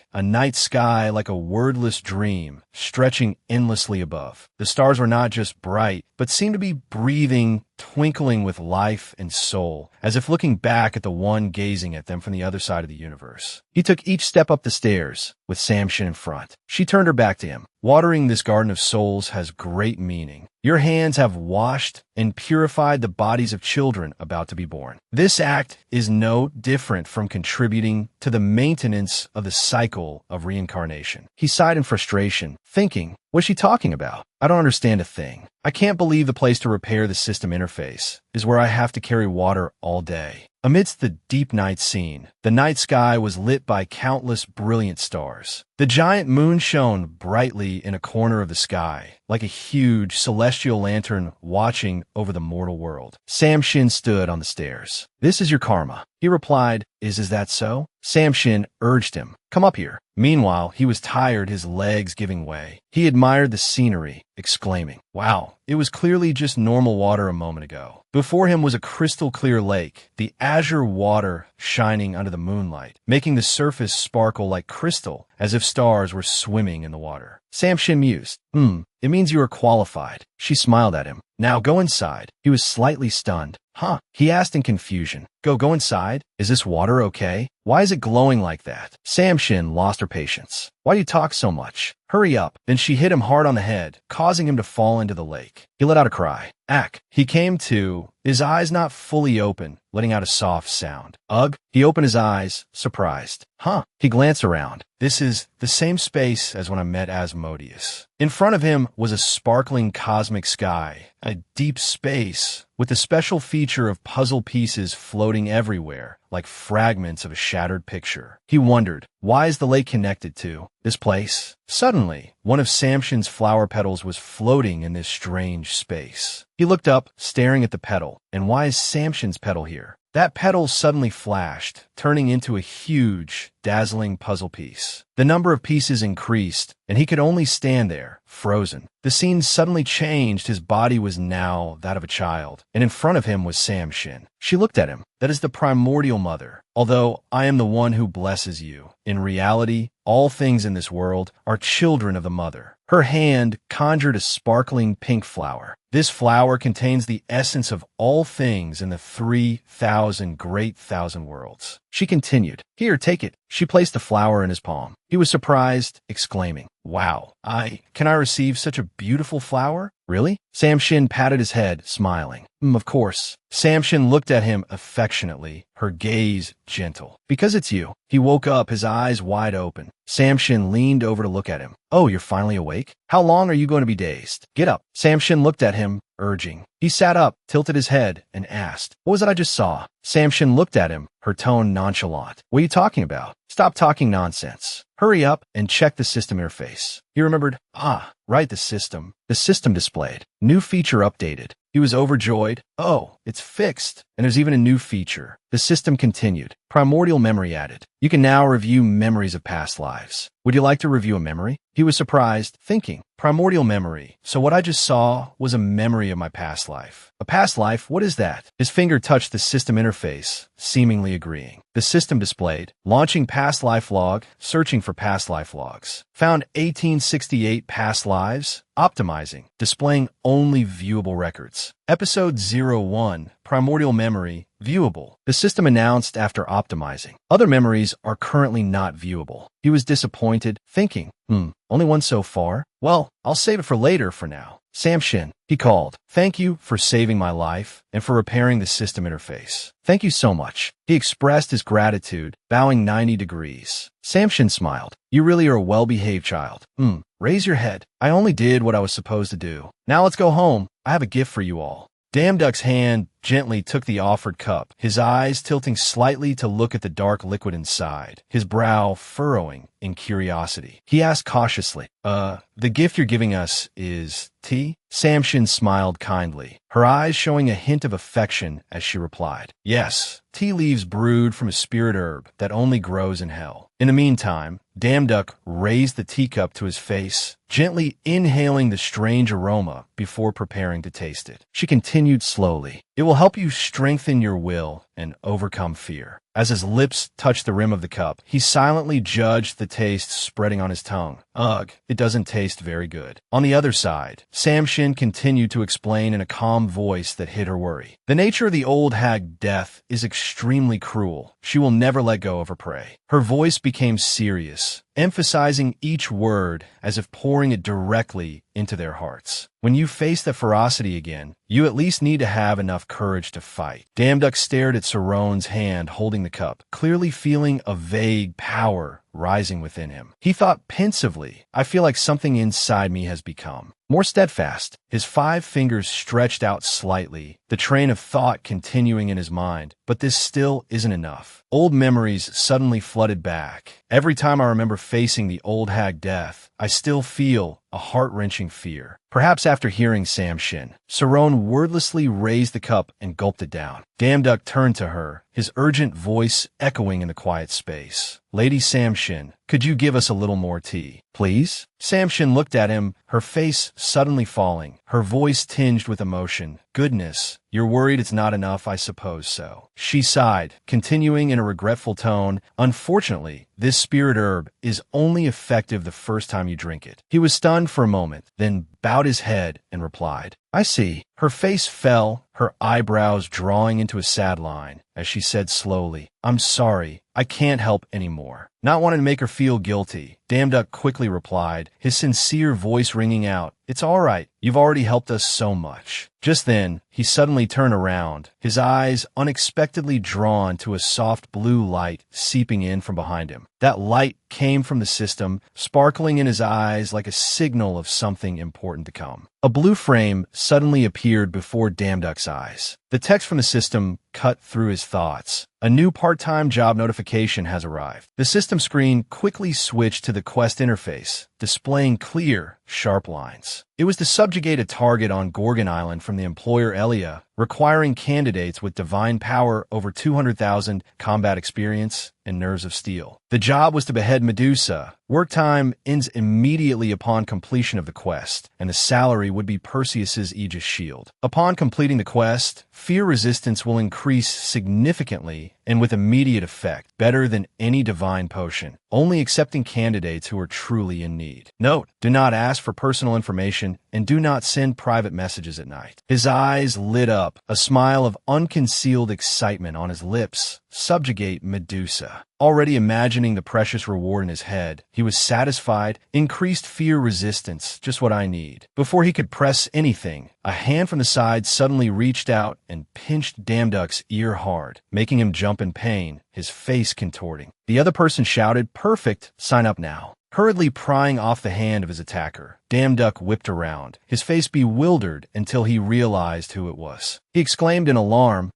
like a wordless dream, stretching endlessly above. The stars were not just bright, but seemed to be breathing, twinkling with life and soul, as if looking back at the one gazing at them from the other side of the universe. He took each step up the stairs, with Samshin in front. She turned her back to him. Watering this garden of souls has great meaning. Your hands have washed and purified the bodies of children about to be born. This act is no different from contributing to the maintenance of the cycle of reincarnation. He sighed in frustration, thinking, what's she talking about? I don't understand a thing. I can't believe the place to repair the system interface is where I have to carry water all day. Amidst the deep night scene, the night sky was lit by countless brilliant stars. The giant moon shone brightly in a corner of the sky, like a huge celestial lantern watching over the mortal world. Samshin stood on the stairs. This is your karma. He replied, Is that so? Samshin urged him, come up here. Meanwhile, he was tired, his legs giving way. He admired the scenery, exclaiming, wow, it was clearly just normal water a moment ago. Before him was a crystal-clear lake, the azure water shining under the moonlight, making the surface sparkle like crystal, as if stars were swimming in the water. Samshin mused, it means you are qualified. She smiled at him. Now go inside. He was slightly stunned. Huh? He asked in confusion. Go inside? Is this water okay? Why is it glowing like that? Samshin lost her patience. Why do you talk so much? Hurry up. Then she hit him hard on the head, causing him to fall into the lake. He let out a cry. Ack. He came to, his eyes not fully open, letting out a soft sound. Ugh. He opened his eyes, surprised. Huh. He glanced around. This is the same space as when I met Asmodeus. In front of him was a sparkling cosmic sky, a deep space, with the special feature of puzzle pieces floating everywhere, like fragments of a shattered picture. He wondered, why is the lake connected to this place? Suddenly, one of Samshin's flower petals was floating in this strange space. He looked up, staring at the petal. And why is Samshin's petal here? That petal suddenly flashed, turning into a huge, dazzling puzzle piece. The number of pieces increased, and he could only stand there, frozen. The scene suddenly changed. His body was now that of a child, and in front of him was Samshin. She looked at him. That is the primordial mother. Although I am the one who blesses you, in reality, all things in this world are children of the mother. Her hand conjured a sparkling pink flower. This flower contains the essence of all things in the 3,000 great thousand worlds. She continued, Here, take it. She placed the flower in his palm. He was surprised, exclaiming, Wow, can I receive such a beautiful flower? Really? Samshin patted his head, smiling. Of course. Samshin looked at him affectionately, her gaze gentle. Because it's you. He woke up, his eyes wide open. Samshin leaned over to look at him. Oh, you're finally awake? How long are you going to be dazed? Get up. Samshin looked at him, urging. He sat up, tilted his head, and asked, What was it I just saw? Samshin looked at him, her tone nonchalant. What are you talking about? Stop talking nonsense. Hurry up and check the system interface. He remembered, right, the system. The system displayed. New feature updated. He was overjoyed. Oh, it's fixed. And there's even a new feature. The system continued. Primordial memory added. You can now review memories of past lives. Would you like to review a memory? He was surprised, thinking, Primordial memory. So what I just saw was a memory of my past life. A past life? What is that? His finger touched the system interface, seemingly agreeing. The system displayed, launching past life log, searching for past life logs. Found 1868 past lives, optimizing, displaying only viewable records. Episode 01, Primordial Memory, viewable. The system announced after optimizing. Other memories are currently not viewable. He was disappointed, thinking, only one so far? Well, I'll save it for later for now. Samshin, he called. Thank you for saving my life and for repairing the system interface. Thank you so much. He expressed his gratitude, bowing 90 degrees. Samshin smiled. You really are a well-behaved child. Raise your head. I only did what I was supposed to do. Now let's go home. I have a gift for you all. Damduck's hand gently took the offered cup, his eyes tilting slightly to look at the dark liquid inside, his brow furrowing in curiosity. He asked cautiously, the gift you're giving us is tea? Samshin smiled kindly, her eyes showing a hint of affection as she replied, yes, tea leaves brewed from a spirit herb that only grows in hell. In the meantime, Damduck raised the teacup to his face, gently inhaling the strange aroma before preparing to taste it. She continued slowly, it will help you strengthen your will and overcome fear. As his lips touched the rim of the cup, he silently judged the taste spreading on his tongue. Ugh, it doesn't taste very good. On the other side, Samshin continued to explain in a calm voice that hid her worry. The nature of the old hag death is extremely cruel. She will never let go of her prey. Her voice became serious, emphasizing each word as if pouring it directly into their hearts. When you face the ferocity again, you at least need to have enough courage to fight. Damduck stared at Saron's hand holding the cup, clearly feeling a vague power rising within him. He thought pensively, I feel like something inside me has become more steadfast. His 5 fingers stretched out slightly, the train of thought continuing in his mind. But this still isn't enough. Old memories suddenly flooded back. Every time I remember facing the old hag death, I still feel a heart-wrenching fear. Perhaps after hearing Samshin, Saron wordlessly raised the cup and gulped it down. Damduck turned to her, his urgent voice echoing in the quiet space. Lady Samshin, could you give us a little more tea, please? Samshin looked at him, her face suddenly falling, her voice tinged with emotion. Goodness, you're worried it's not enough, I suppose so. She sighed, continuing in a regretful tone, unfortunately, this spirit herb is only effective the first time you drink it. He was stunned for a moment, then bowed his head and replied, I see. Her face fell, her eyebrows drawing into a sad line, as she said slowly, I'm sorry, I can't help anymore. Not wanting to make her feel guilty, Damduck quickly replied, his sincere voice ringing out, it's all right, you've already helped us so much. Just then, he suddenly turned around, his eyes unexpectedly drawn to a soft blue light seeping in from behind him. That light came from the system, sparkling in his eyes like a signal of something important to come. A blue frame suddenly appeared before Damduck's eyes. The text from the system cut through his thoughts. A new part-time job notification has arrived. The system screen quickly switched to the quest interface, displaying clear, sharp lines. It was to subjugate a target on Gorgon Island from the employer Elia, requiring candidates with divine power over 200,000 combat experience and nerves of steel. The job was to behead Medusa. Work time ends immediately upon completion of the quest, and the salary would be Perseus's Aegis shield. Upon completing the quest, fear resistance will increase significantly and with immediate effect, better than any divine potion, only accepting candidates who are truly in need. Note, do not ask for personal information and do not send private messages at night. His eyes lit up, a smile of unconcealed excitement on his lips. Subjugate Medusa. Already imagining the precious reward in his head, he was satisfied. Increased fear resistance, just what I need. Before he could press anything, a hand from the side suddenly reached out and pinched Damduck's ear hard, making him jump in pain, his face contorting. The other person shouted, "Perfect, sign up now." Hurriedly prying off the hand of his attacker, Damduck whipped around, his face bewildered until he realized who it was. He exclaimed in alarm,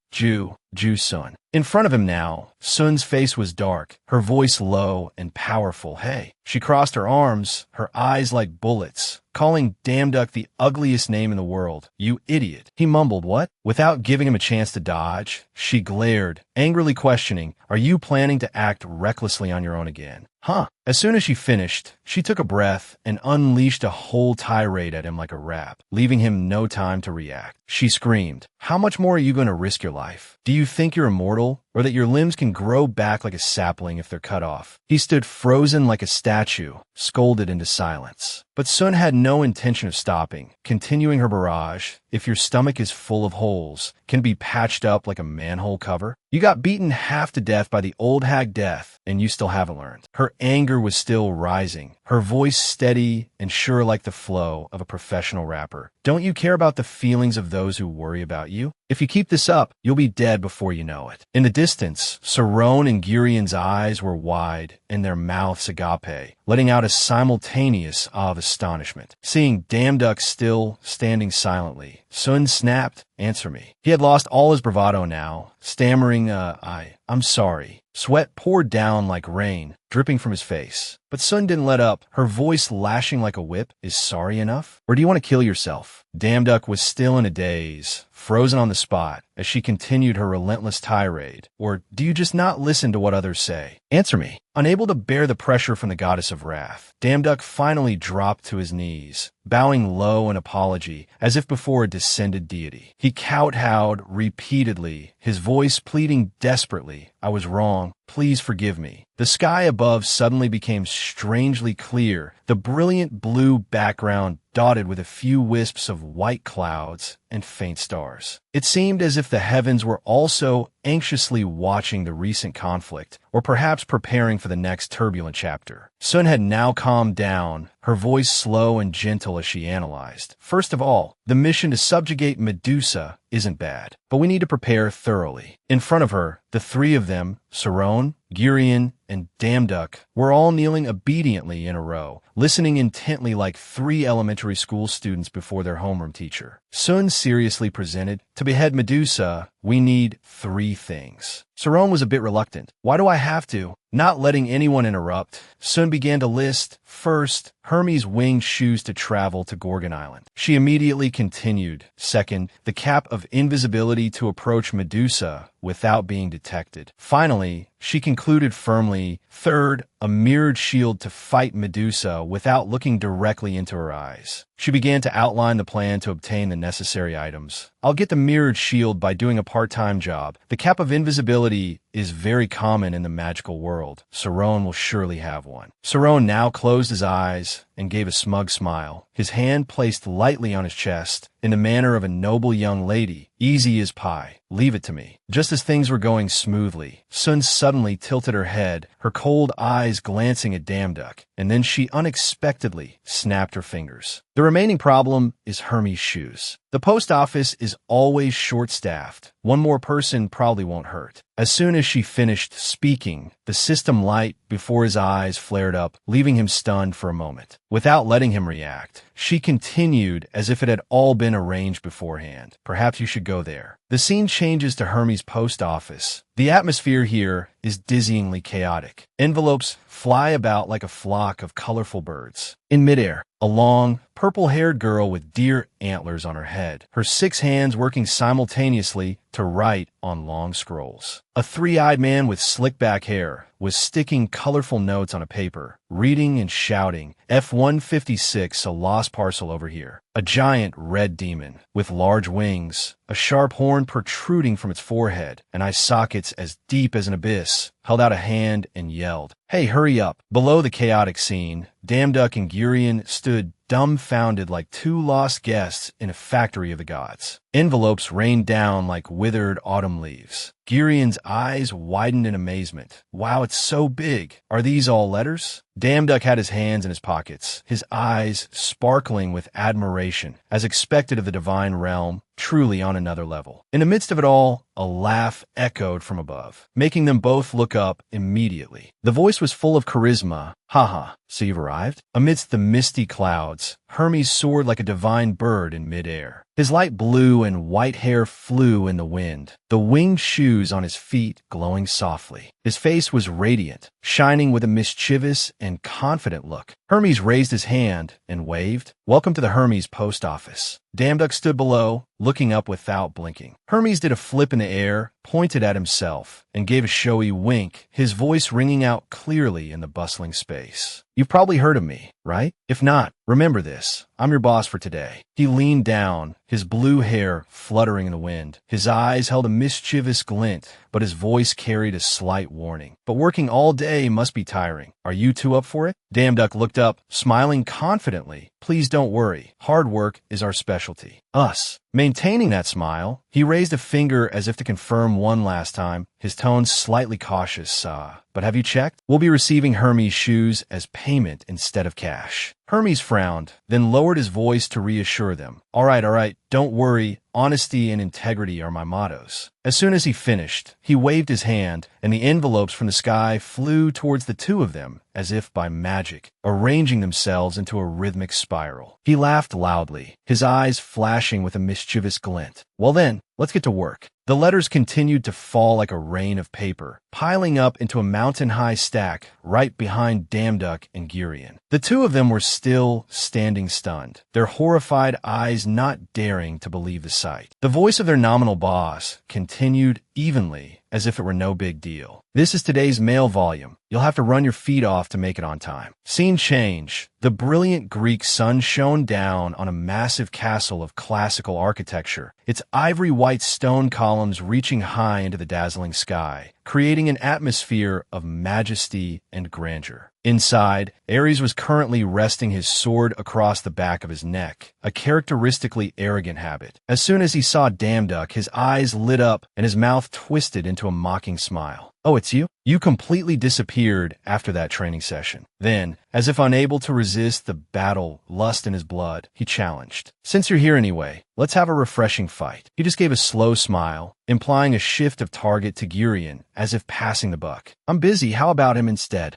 Sun. In front of him now, Sun's face was dark, her voice low and powerful. Hey. She crossed her arms, her eyes like bullets, calling Damduck the ugliest name in the world. You idiot. He mumbled, what? Without giving him a chance to dodge, she glared, angrily questioning, are you planning to act recklessly on your own again? Huh. As soon as she finished, she took a breath and unleashed a whole tirade at him like a rap, leaving him no time to react. She screamed, "How much more are you going to risk your life? Do you think you're immortal, or that your limbs can grow back like a sapling if they're cut off?" He stood frozen like a statue, scolded into silence. But Sun had no intention of stopping, continuing her barrage. "If your stomach is full of holes, can it be patched up like a manhole cover? You got beaten half to death by the old hag Death, and you still haven't learned." Her anger was still rising, her voice steady and sure like the flow of a professional rapper. "Don't you care about the feelings of those who worry about you? If you keep this up, you'll be dead before you know it." In the distance, Saron and Gurian's eyes were wide and their mouths agape, letting out a simultaneous ah of astonishment. Seeing Damduck still standing silently, Sun snapped, "Answer me." He had lost all his bravado now, stammering, I'm sorry." Sweat poured down like rain, dripping from his face. But Sun didn't let up, her voice lashing like a whip. "Is sorry enough? Or do you want to kill yourself?" Damduck was still in a daze, frozen on the spot, as she continued her relentless tirade. "Or do you just not listen to what others say? Answer me." Unable to bear the pressure from the goddess of wrath, Damduck finally dropped to his knees, bowing low in apology, as if before a descended deity. He kowtowed repeatedly, his voice pleading desperately, "I was wrong. Please forgive me." The sky above suddenly became strangely clear, the brilliant blue background dotted with a few wisps of white clouds and faint stars. It seemed as if the heavens were also anxiously watching the recent conflict, or perhaps preparing for the next turbulent chapter. Sun had now calmed down, her voice slow and gentle as she analyzed. "First of all, the mission to subjugate Medusa isn't bad, but we need to prepare thoroughly." In front of her, the three of them, Saron, Gurian, and Damduck, were all kneeling obediently in a row, listening intently like 3 elementary school students before their homeroom teacher. Sun seriously presented, "To behead Medusa, we need 3 things." Saron was a bit reluctant. "Why do I have to?" Not letting anyone interrupt, Sun began to list, first, Hermes' winged shoes to travel to Gorgon Island. She immediately continued. Second, the cap of invisibility to approach Medusa without being detected. Finally, she concluded firmly, third, a mirrored shield to fight Medusa without looking directly into her eyes. She began to outline the plan to obtain the necessary items. "I'll get the mirrored shield by doing a part-time job. The cap of invisibility is very common in the magical world. Saron will surely have one." Saron now closed his eyes and gave a smug smile, his hand placed lightly on his chest, in the manner of a noble young lady. "Easy as pie. Leave it to me." Just as things were going smoothly, Sun suddenly tilted her head, her cold eyes glancing at Damduck, and then she unexpectedly snapped her fingers. "The remaining problem is Hermes' shoes. The post office is always short-staffed. One more person probably won't hurt." As soon as she finished speaking, the system light before his eyes flared up, leaving him stunned for a moment. Without letting him react, she continued as if it had all been arranged beforehand. "Perhaps you should go there." The scene changes to Hermes' post office. The atmosphere here is dizzyingly chaotic. Envelopes fly about like a flock of colorful birds. In midair, a long, purple-haired girl with deer antlers on her head, her 6 hands working simultaneously to write on long scrolls. A 3-eyed man with slick-back hair was sticking colorful notes on a paper, reading and shouting, "F-156, a lost parcel over here." A giant red demon, with large wings, a sharp horn protruding from its forehead, and eye sockets as deep as an abyss, held out a hand and yelled, "Hey, hurry up." Below the chaotic scene, Damduck and Gurian stood dumbfounded like 2 lost guests in a factory of the gods. Envelopes rained down like withered autumn leaves. Gurian's eyes widened in amazement. "Wow, it's so big. Are these all letters?" Damduck had his hands in his pockets, his eyes sparkling with admiration, as expected of the divine realm, truly on another level. In the midst of it all, a laugh echoed from above, making them both look up immediately. The voice was full of charisma. "Haha, so you've arrived?" Amidst the misty clouds, Hermes soared like a divine bird in midair. His light blue and white hair flew in the wind, the winged shoes on his feet glowing softly. His face was radiant, shining with a mischievous and confident look. Hermes raised his hand and waved. "Welcome to the Hermes post office." Damduck stood below, looking up without blinking. Hermes did a flip in the air, pointed at himself, and gave a showy wink, his voice ringing out clearly in the bustling space. "You've probably heard of me, right? If not, remember this. I'm your boss for today." He leaned down, his blue hair fluttering in the wind. His eyes held a mischievous glint, but his voice carried a slight warning. "But working all day must be tiring. Are you two up for it?" Damduck looked up, smiling confidently. "Please don't worry. Hard work is our specialty." "Us." Maintaining that smile, he raised a finger as if to confirm one last time, his tone slightly cautious. But have you checked? We'll be receiving Hermes' shoes as payment instead of cash." Hermes frowned, then lowered his voice to reassure them. All right, don't worry. Honesty and integrity are my mottos." As soon as he finished, he waved his hand, and the envelopes from the sky flew towards the two of them, as if by magic, arranging themselves into a rhythmic spiral. He laughed loudly, his eyes flashing with a mischievous glint. "Well then, let's get to work." The letters continued to fall like a rain of paper, piling up into a mountain-high stack right behind Damduck and Girion. The two of them were still standing stunned, their horrified eyes not daring to believe the sight. The voice of their nominal boss continued evenly, as if it were no big deal. "This is today's mail volume. You'll have to run your feet off to make it on time." Scene change. The brilliant Greek sun shone down on a massive castle of classical architecture, its ivory-white stone columns reaching high into the dazzling sky, creating an atmosphere of majesty and grandeur. Inside, Ares was currently resting his sword across the back of his neck, a characteristically arrogant habit. As soon as he saw Damduck, his eyes lit up and his mouth twisted into a mocking smile. "Oh, it's you? You completely disappeared after that training session." Then, as if unable to resist the battle lust in his blood, he challenged. "Since you're here anyway, let's have a refreshing fight." He just gave a slow smile, implying a shift of target to Girion, as if passing the buck. "I'm busy, how about him instead?"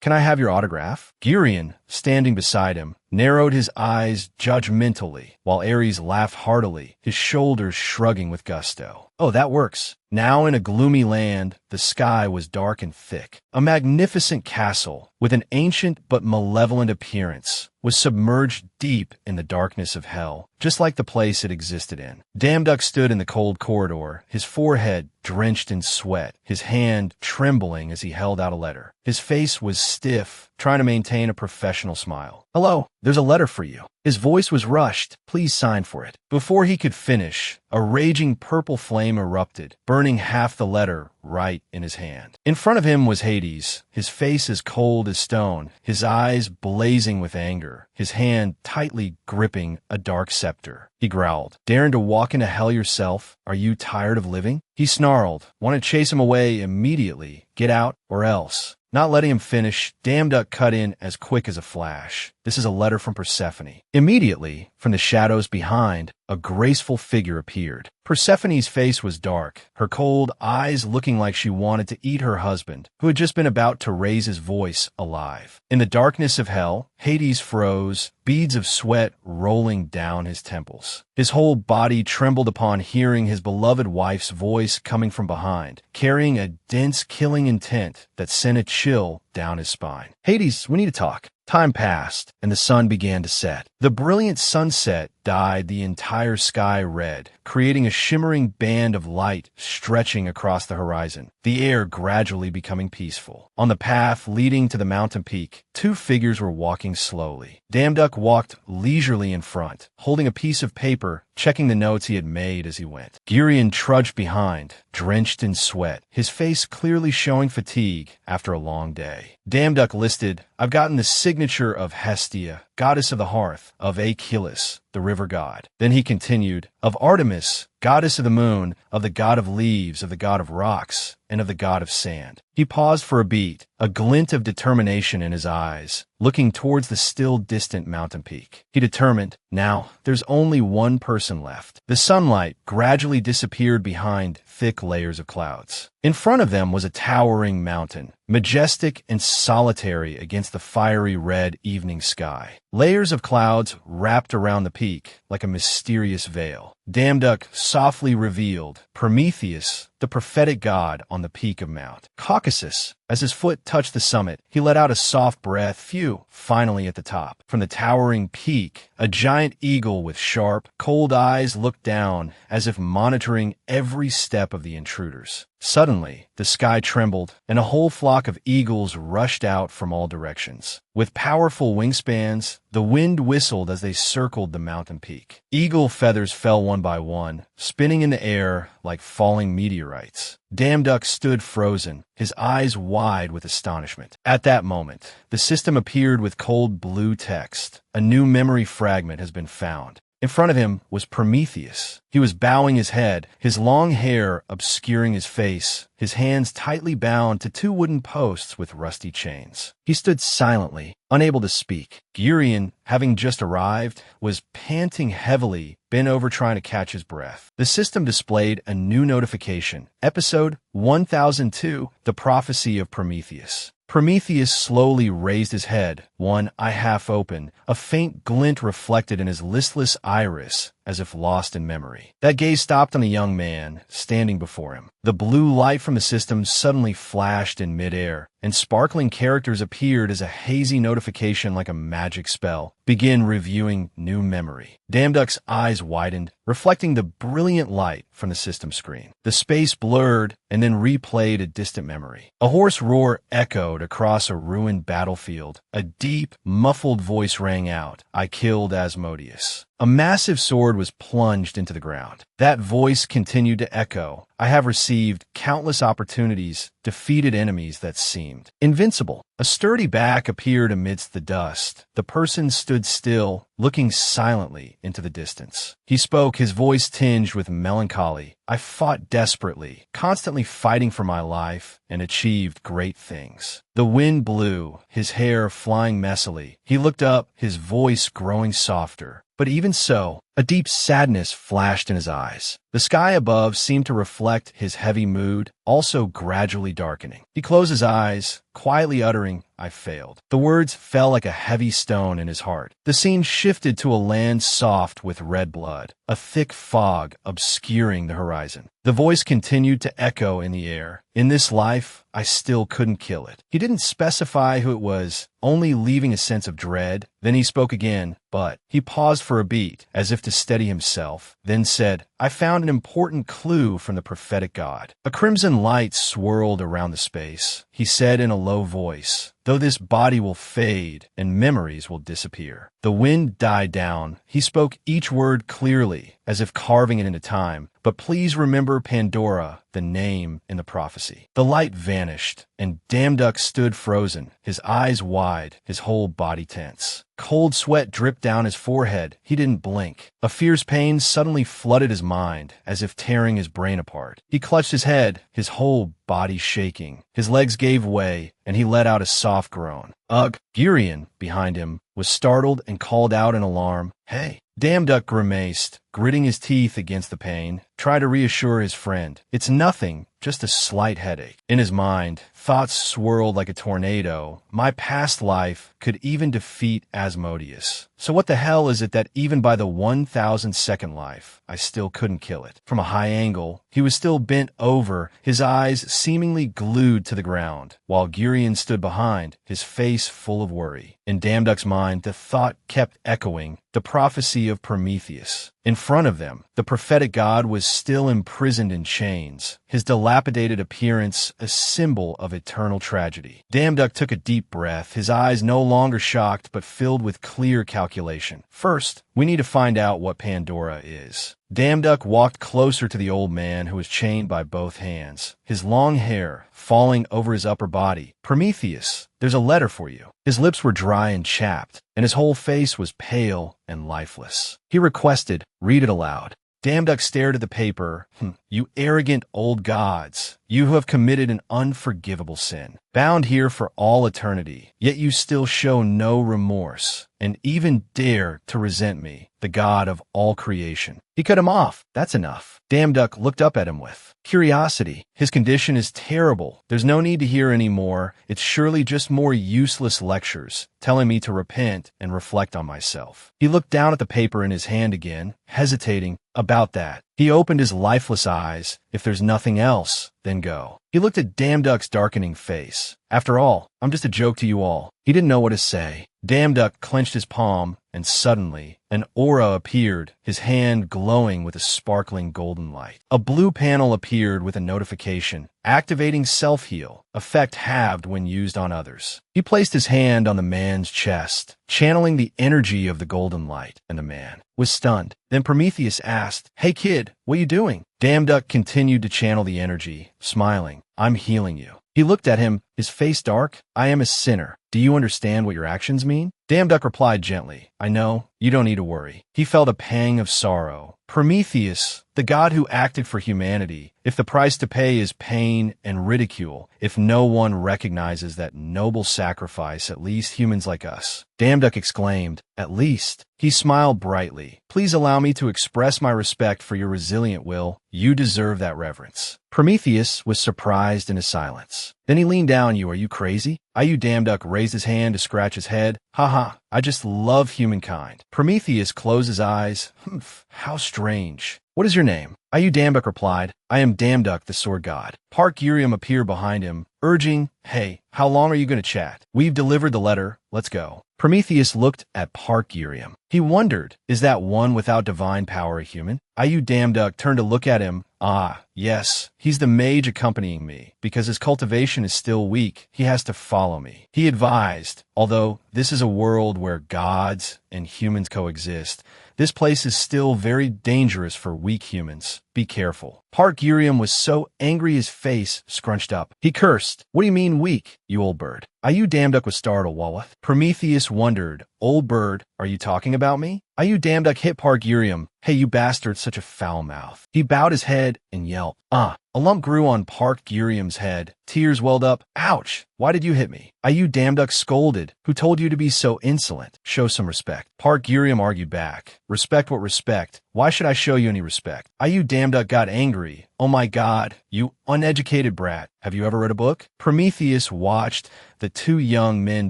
Can I have your autograph?" Girion, standing beside him, narrowed his eyes judgmentally, while Ares laughed heartily, his shoulders shrugging with gusto. "Oh, that works." Now in a gloomy land, the sky was dark and thick. A magnificent castle, with an ancient but malevolent appearance, was submerged deep in the darkness of hell, just like the place it existed in. Damduck stood in the cold corridor, his forehead drenched in sweat, his hand trembling as he held out a letter. His face was stiff, trying to maintain a professional smile. "Hello, there's a letter for you." His voice was rushed. "Please sign for it." Before he could finish, a raging purple flame erupted, burning half the letter right in his hand. In front of him was Hades, his face as cold as stone, his eyes blazing with anger, his hand tightly gripping a dark scepter. He growled, "Daring to walk into hell yourself? Are you tired of living?" He snarled, "Want to chase him away immediately. Get out or else." Not letting him finish, Damduck cut in as quick as a flash. "This is a letter from Persephone." Immediately, from the shadows behind, a graceful figure appeared. Persephone's face was dark, her cold eyes looking like she wanted to eat her husband, who had just been about to raise his voice, alive. In the darkness of hell, Hades froze, beads of sweat rolling down his temples. His whole body trembled upon hearing his beloved wife's voice coming from behind, carrying a dense, killing intent that sent a chill down his spine. "Hades, we need to talk." Time passed, and the sun began to set. The brilliant sunset dyed the entire sky red, creating a shimmering band of light stretching across the horizon, the air gradually becoming peaceful. On the path leading to the mountain peak, two figures were walking slowly. Damduck walked leisurely in front, holding a piece of paper, checking the notes he had made as he went. Girion trudged behind, drenched in sweat, his face clearly showing fatigue after a long day. Damduck listed, "I've gotten the signature of Hestia, goddess of the hearth, of Achilles, the river god." Then he continued, "Of Artemis, goddess of the moon, of the god of leaves, of the god of rocks, and of the god of sand." He paused for a beat, a glint of determination in his eyes, looking towards the still distant mountain peak. He determined, now, there's only one person left. The sunlight gradually disappeared behind thick layers of clouds. In front of them was a towering mountain, majestic and solitary against the fiery red evening sky. Layers of clouds wrapped around the peak like a mysterious veil. Damduck softly revealed Prometheus, the prophetic god on the peak of Mount Caucasus. As his foot touched the summit, he let out a soft breath. Phew, finally at the top. From the towering peak, a giant eagle with sharp, cold eyes looked down, as if monitoring every step of the intruders. Suddenly, the sky trembled, and a whole flock of eagles rushed out from all directions. With powerful wingspans, the wind whistled as they circled the mountain peak. Eagle feathers fell one by one, spinning in the air like falling meteorites. Damduck stood frozen, his eyes wide with astonishment. At that moment, the system appeared with cold blue text. A new memory fragment has been found. In front of him was Prometheus. He was bowing his head, his long hair obscuring his face, his hands tightly bound to two wooden posts with rusty chains. He stood silently, unable to speak. Gurion, having just arrived, was panting heavily, bent over trying to catch his breath. The system displayed a new notification. Episode 1002, The Prophecy of Prometheus. Prometheus slowly raised his head, one eye half open, a faint glint reflected in his listless iris, as if lost in memory. That gaze stopped on a young man standing before him. The blue light from the system suddenly flashed in midair, and sparkling characters appeared as a hazy notification like a magic spell. Begin reviewing new memory. Damduck's eyes widened, reflecting the brilliant light from the system screen. The space blurred and then replayed a distant memory. A hoarse roar echoed across a ruined battlefield. A deep, muffled voice rang out, "I killed Asmodeus." A massive sword was plunged into the ground. That voice continued to echo, "I have received countless opportunities, defeated enemies that seemed invincible." A sturdy back appeared amidst the dust. The person stood still, looking silently into the distance. He spoke, his voice tinged with melancholy. "I fought desperately, constantly fighting for my life, and achieved great things." The wind blew, his hair flying messily. He looked up, his voice growing softer. But even so, a deep sadness flashed in his eyes. The sky above seemed to reflect his heavy mood, also gradually darkening. He closed his eyes, quietly uttering, "I failed." The words fell like a heavy stone in his heart. The scene shifted to a land soft with red blood, a thick fog obscuring the horizon. The voice continued to echo in the air. "In this life, I still couldn't kill it." He didn't specify who it was, only leaving a sense of dread. Then he spoke again, but he paused for a beat, as if to steady himself, then said, "I found an important clue from the prophetic god." A crimson light swirled around the space. He said in a low voice, "Though this body will fade and memories will disappear." The wind died down. He spoke each word clearly, as if carving it into time. "But please remember Pandora, the name in the prophecy." The light vanished, and Damduck stood frozen, his eyes wide, his whole body tense. Cold sweat dripped down his forehead. He didn't blink. A fierce pain suddenly flooded his mind, as if tearing his brain apart. He clutched his head, his whole body shaking. His legs gave way, and he let out a soft groan. Ugh! Gurion, behind him, was startled and called out in alarm, "Hey!" Damduck grimaced, gritting his teeth against the pain, tried to reassure his friend. "It's nothing, just a slight headache." In his mind, thoughts swirled like a tornado. My past life could even defeat Asmodeus. So what the hell is it that even by the 1,000-second life, I still couldn't kill it? From a high angle, he was still bent over, his eyes seemingly glued to the ground, while Gurion stood behind, his face full of worry. In Damduck's mind, the thought kept echoing, the prophecy of Prometheus. In front of them, the prophetic god was still imprisoned in chains, his dilapidated appearance a symbol of eternal tragedy. Damduck took a deep breath, his eyes no longer shocked but filled with clear calculation. "First, we need to find out what Pandora is." Damduck walked closer to the old man who was chained by both hands, his long hair falling over his upper body. "Prometheus, there's a letter for you." His lips were dry and chapped, and his whole face was pale and lifeless. He requested, "Read it aloud." Damduck stared at the paper. "You arrogant old gods, you who have committed an unforgivable sin, bound here for all eternity, yet you still show no remorse, and even dare to resent me, the god of all creation." He cut him off. "That's enough." Damduck looked up at him with curiosity. "His condition is terrible. There's no need to hear any more. It's surely just more useless lectures, telling me to repent and reflect on myself." He looked down at the paper in his hand again, hesitating. "About that." He opened his lifeless eyes. "If there's nothing else, then go." He looked at Damduck's darkening face. After all, I'm just a joke to you all. He didn't know what to say. Damduck clenched his palm, and suddenly, an aura appeared, his hand glowing with a sparkling golden light. A blue panel appeared with a notification, activating self-heal, effect halved when used on others. He placed his hand on the man's chest, channeling the energy of the golden light, and the man was stunned. Then Prometheus asked, "Hey kid, what you doing?" Damduck continued to channel the energy, smiling. "I'm healing you." He looked at him, his face dark. "I am a sinner. Do you understand what your actions mean?" Damduck replied gently, "I know. You don't need to worry." He felt a pang of sorrow. Prometheus, the god who acted for humanity, if the price to pay is pain and ridicule, if no one recognizes that noble sacrifice, at least humans like us. Damduck exclaimed, "At least." He smiled brightly. "Please allow me to express my respect for your resilient will. You deserve that reverence." Prometheus was surprised into silence. Then he leaned down. "You, are you crazy?" Ayu Damduck raised his hand to scratch his head. "Haha, I just love humankind." Prometheus closed his eyes. "Humph, how strange. What is your name?" Ayu Damduck replied, "I am Damduck, the sword god." Park Urium appeared behind him, urging, "Hey, how long are you going to chat? We've delivered the letter. Let's go." Prometheus looked at Park Urium. He wondered, is that one without divine power a human? Ayu Damduck turned to look at him. "Ah, yes, he's the mage accompanying me. Because his cultivation is still weak, he has to follow me." He advised, "Although this is a world where gods and humans coexist, this place is still very dangerous for weak humans. Be careful." Park Urium was so angry his face scrunched up. He cursed, "What do you mean weak, you old bird?" Ayu Damduck was startled. "What?" Prometheus wondered, "Old bird, are you talking about me?" Ayu Damduck hit Park Urium. "Hey, you bastard, such a foul mouth." He bowed his head and yelped, "Ah." A lump grew on Park Urium's head. Tears welled up. "Ouch! Why did you hit me?" Ayu Damduck scolded. "Who told you to be so insolent? Show some respect." Park Urium argued back. "Respect what respect? Why should I show you any respect?" Ayu Damduck got angry. "Oh my god, you uneducated brat. Have you ever read a book?" Prometheus watched the two young men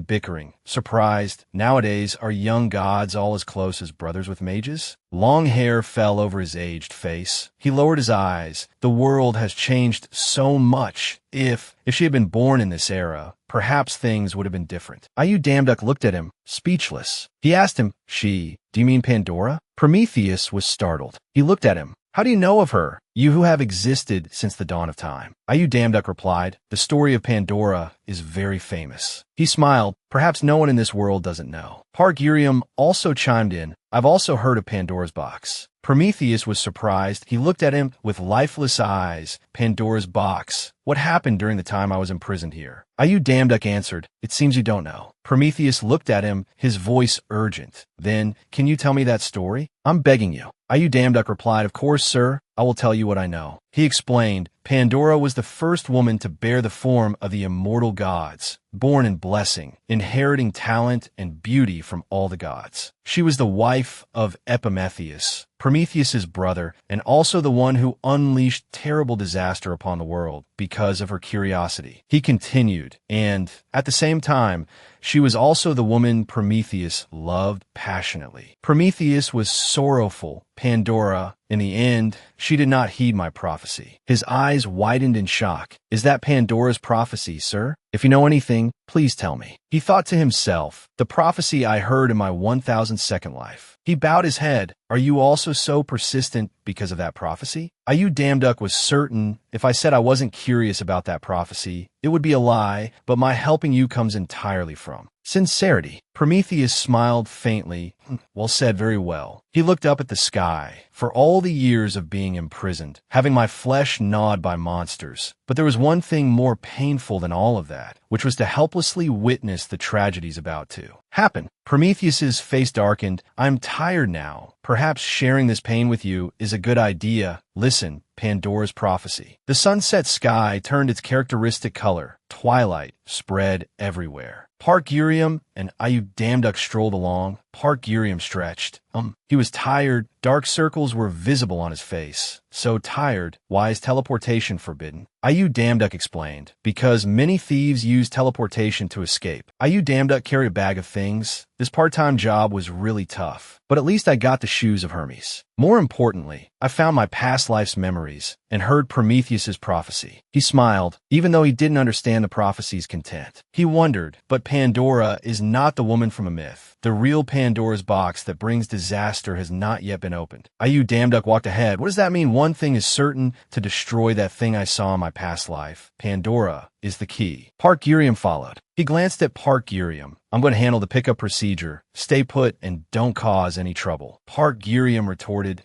bickering, surprised. Nowadays, are young gods all as close as brothers with mages? Long hair fell over his aged face. He lowered his eyes. The world has changed so much. If she had been born in this era, perhaps things would have been different. Ayu Damduck looked at him, speechless. He asked him, "She, do you mean Pandora?" Prometheus was startled. He looked at him. "How do you know of her, you who have existed since the dawn of time?" Ayu Damduck replied, "The story of Pandora is very famous." He smiled. "Perhaps no one in this world doesn't know." Park Urium also chimed in, "I've also heard of Pandora's box." Prometheus was surprised. He looked at him with lifeless eyes. "Pandora's box. What happened during the time I was imprisoned here?" Ayu Damduck answered, "It seems you don't know." Prometheus looked at him, his voice urgent. "Then, can you tell me that story? I'm begging you." Ayu Damduck replied, "Of course, sir. I will tell you what I know." He explained, Pandora was the first woman to bear the form of the immortal gods, born in blessing, inheriting talent and beauty from all the gods. She was the wife of Epimetheus, Prometheus's brother, and also the one who unleashed terrible disaster upon the world because of her curiosity. He continued, and at the same time, she was also the woman Prometheus loved passionately. Prometheus was sorrowful. Pandora, in the end, she did not heed my prophecy. His eyes widened in shock. "Is that Pandora's prophecy, sir? If you know anything, please tell me." He thought to himself, "The prophecy I heard in my 1002nd life." He bowed his head. "Are you also so persistent because of that prophecy?" Ayu Damduck was certain if I said I wasn't curious about that prophecy, it would be a lie, but my helping you comes entirely from sincerity. Prometheus smiled faintly. "Well said, very well." He looked up at the sky. "For all the years of being imprisoned, having my flesh gnawed by monsters, but there was one thing more painful than all of that, which was to helplessly witness the tragedies about to happen." Prometheus's face darkened. "I'm tired now. Perhaps sharing this pain with you is a good idea. Listen, Pandora's prophecy." The sunset sky turned its characteristic color. Twilight spread everywhere. Park Urium and Ayu Damduck strolled along. Park Urium stretched. He was tired. Dark circles were visible on his face. So tired. Why is teleportation forbidden? Ayu Damduk explained. Because many thieves use teleportation to escape. Ayu Damduk carried a bag of things. This part-time job was really tough. But at least I got the shoes of Hermes. More importantly, I found my past life's memories and heard Prometheus's prophecy. He smiled, even though he didn't understand the prophecy's content. He wondered, but Pandora is not the woman from a myth. The real Pandora's box that brings disaster has not yet been opened. Ayu Damduk walked ahead. What does that mean? One thing is certain, to destroy that thing I saw in my past life. Pandora is the key. Park Gurium followed. He glanced at Park Gurium. I'm going to handle the pickup procedure. Stay put and don't cause any trouble. Park Gurium retorted,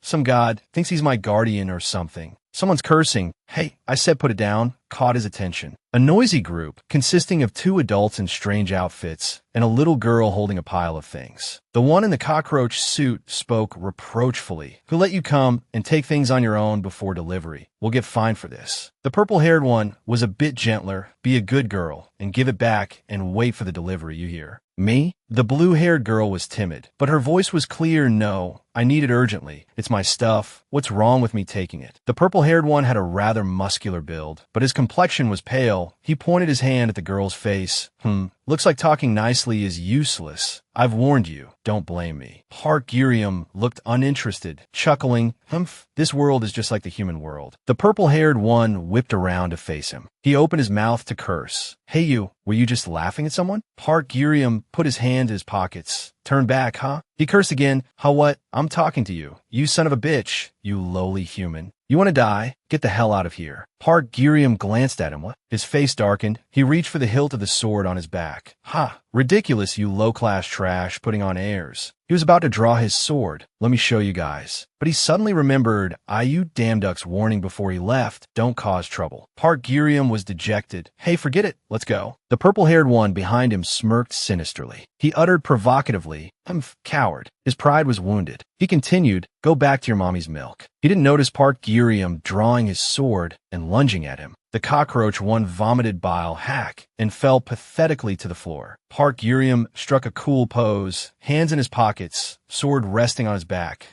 some god thinks he's my guardian or something. Someone's cursing. Hey, I said put it down, caught his attention. A noisy group consisting of 2 adults in strange outfits and a little girl holding a pile of things. The one in the cockroach suit spoke reproachfully. Who let you come and take things on your own before delivery? We'll get fined for this. The purple-haired one was a bit gentler. Be a good girl and give it back and wait for the delivery, you hear? Me? The blue-haired girl was timid, but her voice was clear. No, I need it urgently. It's my stuff. What's wrong with me taking it? The purple-haired one had a rather muscular build, but his complexion was pale. He pointed his hand at the girl's face. Looks like talking nicely is useless. I've warned you. Don't blame me. Park Gurium looked uninterested, chuckling. This world is just like the human world. The purple-haired one whipped around to face him. He opened his mouth to curse. Hey you, were you just laughing at someone? Park Gurium put his hand in his pockets. Turn back, huh? He cursed again. Huh, what? I'm talking to you. You son of a bitch. You lowly human. You want to die? Get the hell out of here. Park Gurium glanced at him. What? His face darkened. He reached for the hilt of the sword on his back. Ha! Ridiculous, you low-class trash, putting on airs. He was about to draw his sword. Let me show you guys. But he suddenly remembered Ayu Damduk's warning before he left. Don't cause trouble. Park Gurium was dejected. Hey, forget it. Let's go. The purple-haired one behind him smirked sinisterly. He uttered provocatively, I'm coward. His pride was wounded. He continued, go back to your mommy's milk. He didn't notice Park Gurium drawing his sword and lunging at him. The cockroach one vomited bile hack and fell pathetically to the floor. Park Gurium struck a cool pose, hands in his pockets, sword resting on his back.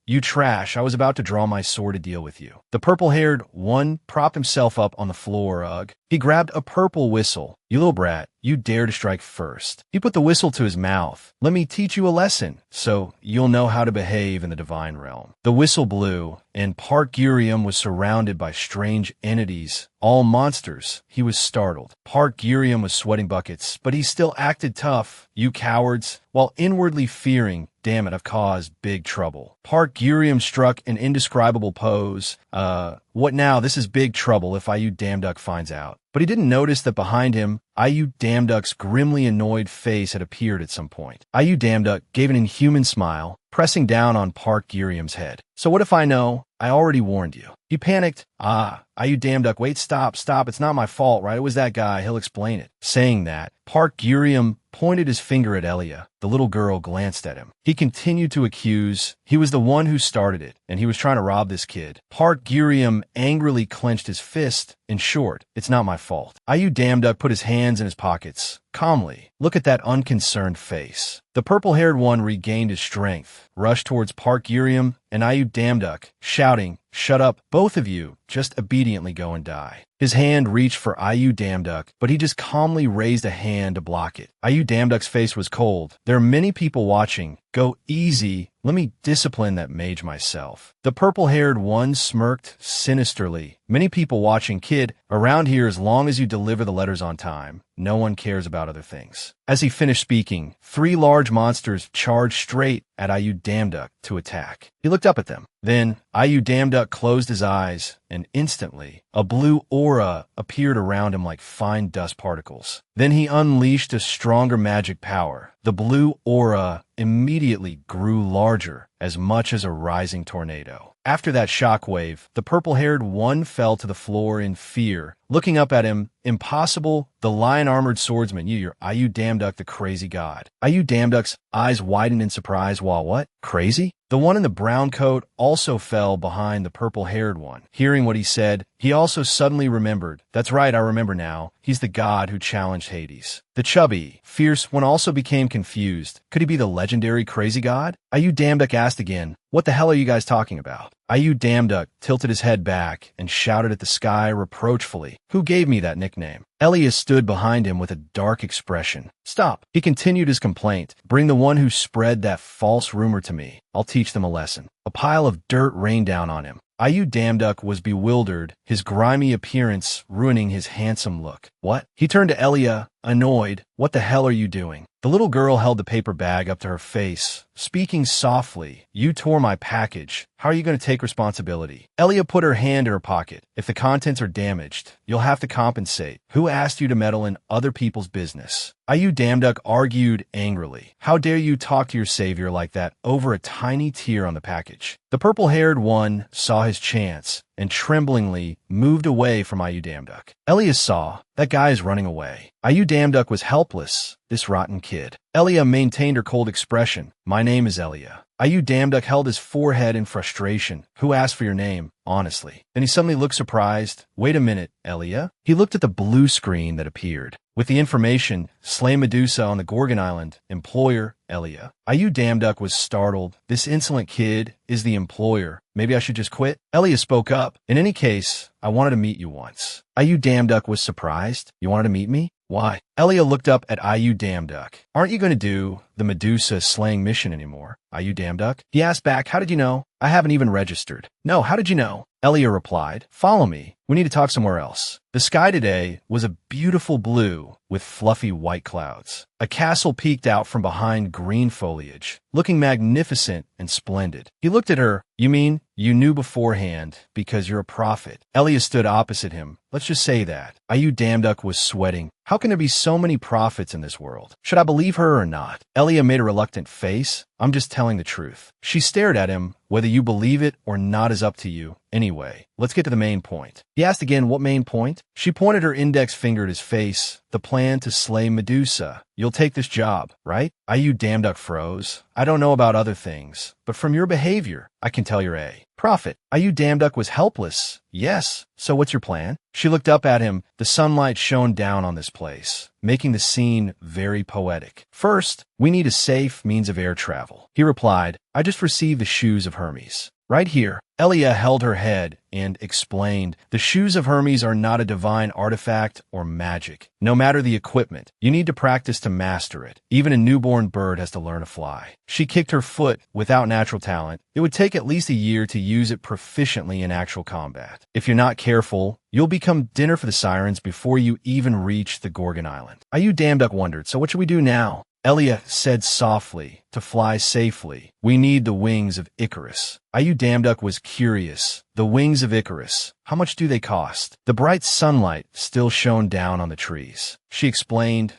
You trash, I was about to draw my sword to deal with you. The purple-haired one propped himself up on the floor. He grabbed a purple whistle. You little brat, you dare to strike first. He put the whistle to his mouth. Let me teach you a lesson, so you'll know how to behave in the divine realm. The whistle blew, and Park Gurium was surrounded by strange entities, all monsters. He was startled. Park Gurium was sweating buckets, but he still acted tough. You cowards, while inwardly fearing, damn it, I've caused big trouble. Park Gurium struck an indescribable pose. What now? This is big trouble if Ayu Damduk finds out. But he didn't notice that behind him, Ayu Damduk's grimly annoyed face had appeared at some point. Ayu Damduk gave an inhuman smile, pressing down on Park Gurium's head. So what if I know? I already warned you. He panicked. Ayu Damduk, wait, stop, it's not my fault, right? It was that guy, he'll explain it. Saying that, Park Gurium pointed his finger at Elia. The little girl glanced at him. He continued to accuse. He was the one who started it, and he was trying to rob this kid. Park Gurium angrily clenched his fist. In short, it's not my fault. Ayu Damduk put his hands in his pockets. Calmly, look at that unconcerned face. The purple-haired one regained his strength, rushed towards Park Gurium and Ayu Damduk, shouting, shut up, both of you, just obediently go and die. His hand reached for Ayu Damduk, but he just calmly raised a hand to block it. Ayu Damduk's face was cold. There are many people watching. Go easy. Let me discipline that mage myself. The purple-haired one smirked sinisterly. Many people watching, kid. Around here, as long as you deliver the letters on time, no one cares about other things. As he finished speaking, 3 large monsters charged straight at Ayu Damduk to attack. He looked up at them. Then Ayu Damduk closed his eyes, and instantly, a blue aura appeared around him like fine dust particles. Then he unleashed a stronger magic power. The blue aura immediately grew larger, as much as a rising tornado. After that shockwave, the purple-haired one fell to the floor in fear. Looking up at him, impossible, the lion-armored swordsman, you're Ayu Damduk, the crazy god. Ayu Damduk's eyes widened in surprise while what? Crazy? The one in the brown coat also fell behind the purple-haired one. Hearing what he said, he also suddenly remembered. That's right, I remember now. He's the god who challenged Hades. The chubby, fierce one also became confused. Could he be the legendary crazy god? Ayu Damduk asked again, what the hell are you guys talking about? Ayu Damduk tilted his head back and shouted at the sky reproachfully. Who gave me that nickname? Elias stood behind him with a dark expression. Stop. He continued his complaint. Bring the one who spread that false rumor to me. I'll teach them a lesson. A pile of dirt rained down on him. Ayu Damduk was bewildered, his grimy appearance ruining his handsome look. What? He turned to Elia, annoyed. What the hell are you doing? The little girl held the paper bag up to her face, speaking softly. You tore my package. How are you going to take responsibility? Elia put her hand in her pocket. If the contents are damaged, you'll have to compensate. Who asked you to meddle in other people's business? Ayu Damduk argued angrily. How dare you talk to your savior like that over a tiny tear on the package? The purple-haired one saw his chance and tremblingly moved away from Ayu Damduk. Elia saw, that guy is running away. Ayu Damduk was helpless, this rotten kid. Elia maintained her cold expression. My name is Elia. Ayu Damduk held his forehead in frustration. Who asked for your name? Honestly. Then he suddenly looked surprised. Wait a minute, Elia? He looked at the blue screen that appeared. With the information, slay Medusa on the Gorgon Island, employer, Elia. Ayu Damduk was startled. This insolent kid is the employer. Maybe I should just quit? Elia spoke up. In any case, I wanted to meet you once. Ayu Damduk was surprised. You wanted to meet me? Why? Elia looked up at Ayu Damduk. Aren't you going to do the Medusa slaying mission anymore? Ayu Damduk? He asked back, how did you know? I haven't even registered. No, how did you know? Elia replied, follow me. We need to talk somewhere else. The sky today was a beautiful blue with fluffy white clouds. A castle peeked out from behind green foliage, looking magnificent and splendid. He looked at her. You mean you knew beforehand because you're a prophet? Elia stood opposite him. Let's just say that. Ayu Damduk was sweating. How can there be so many prophets in this world? Should I believe her or not? Elia made a reluctant face. I'm just telling the truth. She stared at him. Whether you believe it or not is up to you. Anyway, let's get to the main point. He asked again, what main point? She pointed her index finger at his face. The plan to slay Medusa. You'll take this job, right? Ayu Damduk froze. I don't know about other things, but from your behavior, I can tell you're a prophet. Ayu Damduk was helpless. Yes. So what's your plan? She looked up at him. The sunlight shone down on this place, making the scene very poetic. First, we need a safe means of air travel. He replied, I just received the shoes of Hermes. Right here. Elia held her head and explained, the shoes of Hermes are not a divine artifact or magic. No matter the equipment, you need to practice to master it. Even a newborn bird has to learn to fly. She kicked her foot. Without natural talent, it would take at least a year to use it proficiently in actual combat. If you're not careful, you'll become dinner for the sirens before you even reach the Gorgon Island. Ayu Damduk wondered, so what should we do now? Elia said softly, to fly safely, we need the wings of Icarus. Ayu Damduk was curious. The wings of Icarus, how much do they cost? The bright sunlight still shone down on the trees. She explained,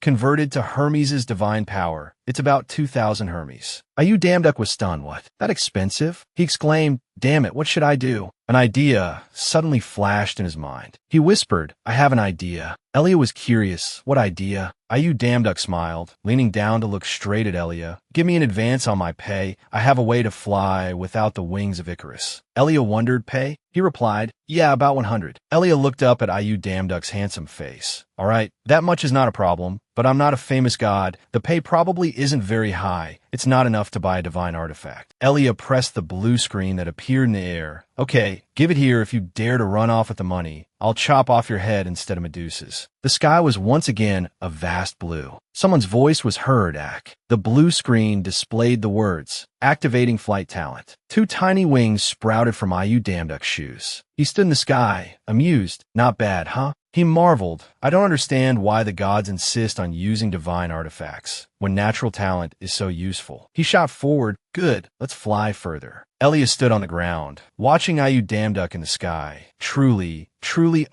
converted to Hermes' divine power, it's about 2,000 Hermes. Ayu Damduk was stunned. What? That expensive? He exclaimed, damn it, what should I do? An idea suddenly flashed in his mind. He whispered, I have an idea. Elia was curious. What idea? Ayu Damduk smiled, leaning down to look straight at Elia. Give me an advance on my pay. I have a way to fly without the wings of Icarus. Elia wondered, pay? He replied, yeah, about 100. Elia looked up at Ayu Damduk's handsome face. All right, that much is not a problem, but I'm not a famous god. The pay probably isn't very high. It's not enough to buy a divine artifact. Elia pressed the blue screen that appeared in the air. Okay, give it here if you dare to run off with the money. I'll chop off your head instead of Medusa's. The sky was once again a vast blue. Someone's voice was heard, Ak. The blue screen displayed the words, activating flight talent. Two tiny wings sprouted from Ayu Damduk's shoes. He stood in the sky, amused. Not bad, huh? He marveled. I don't understand why the gods insist on using divine artifacts when natural talent is so useful. He shot forward. Good, let's fly further. Elia stood on the ground, watching Ayu Damduk in the sky. Truly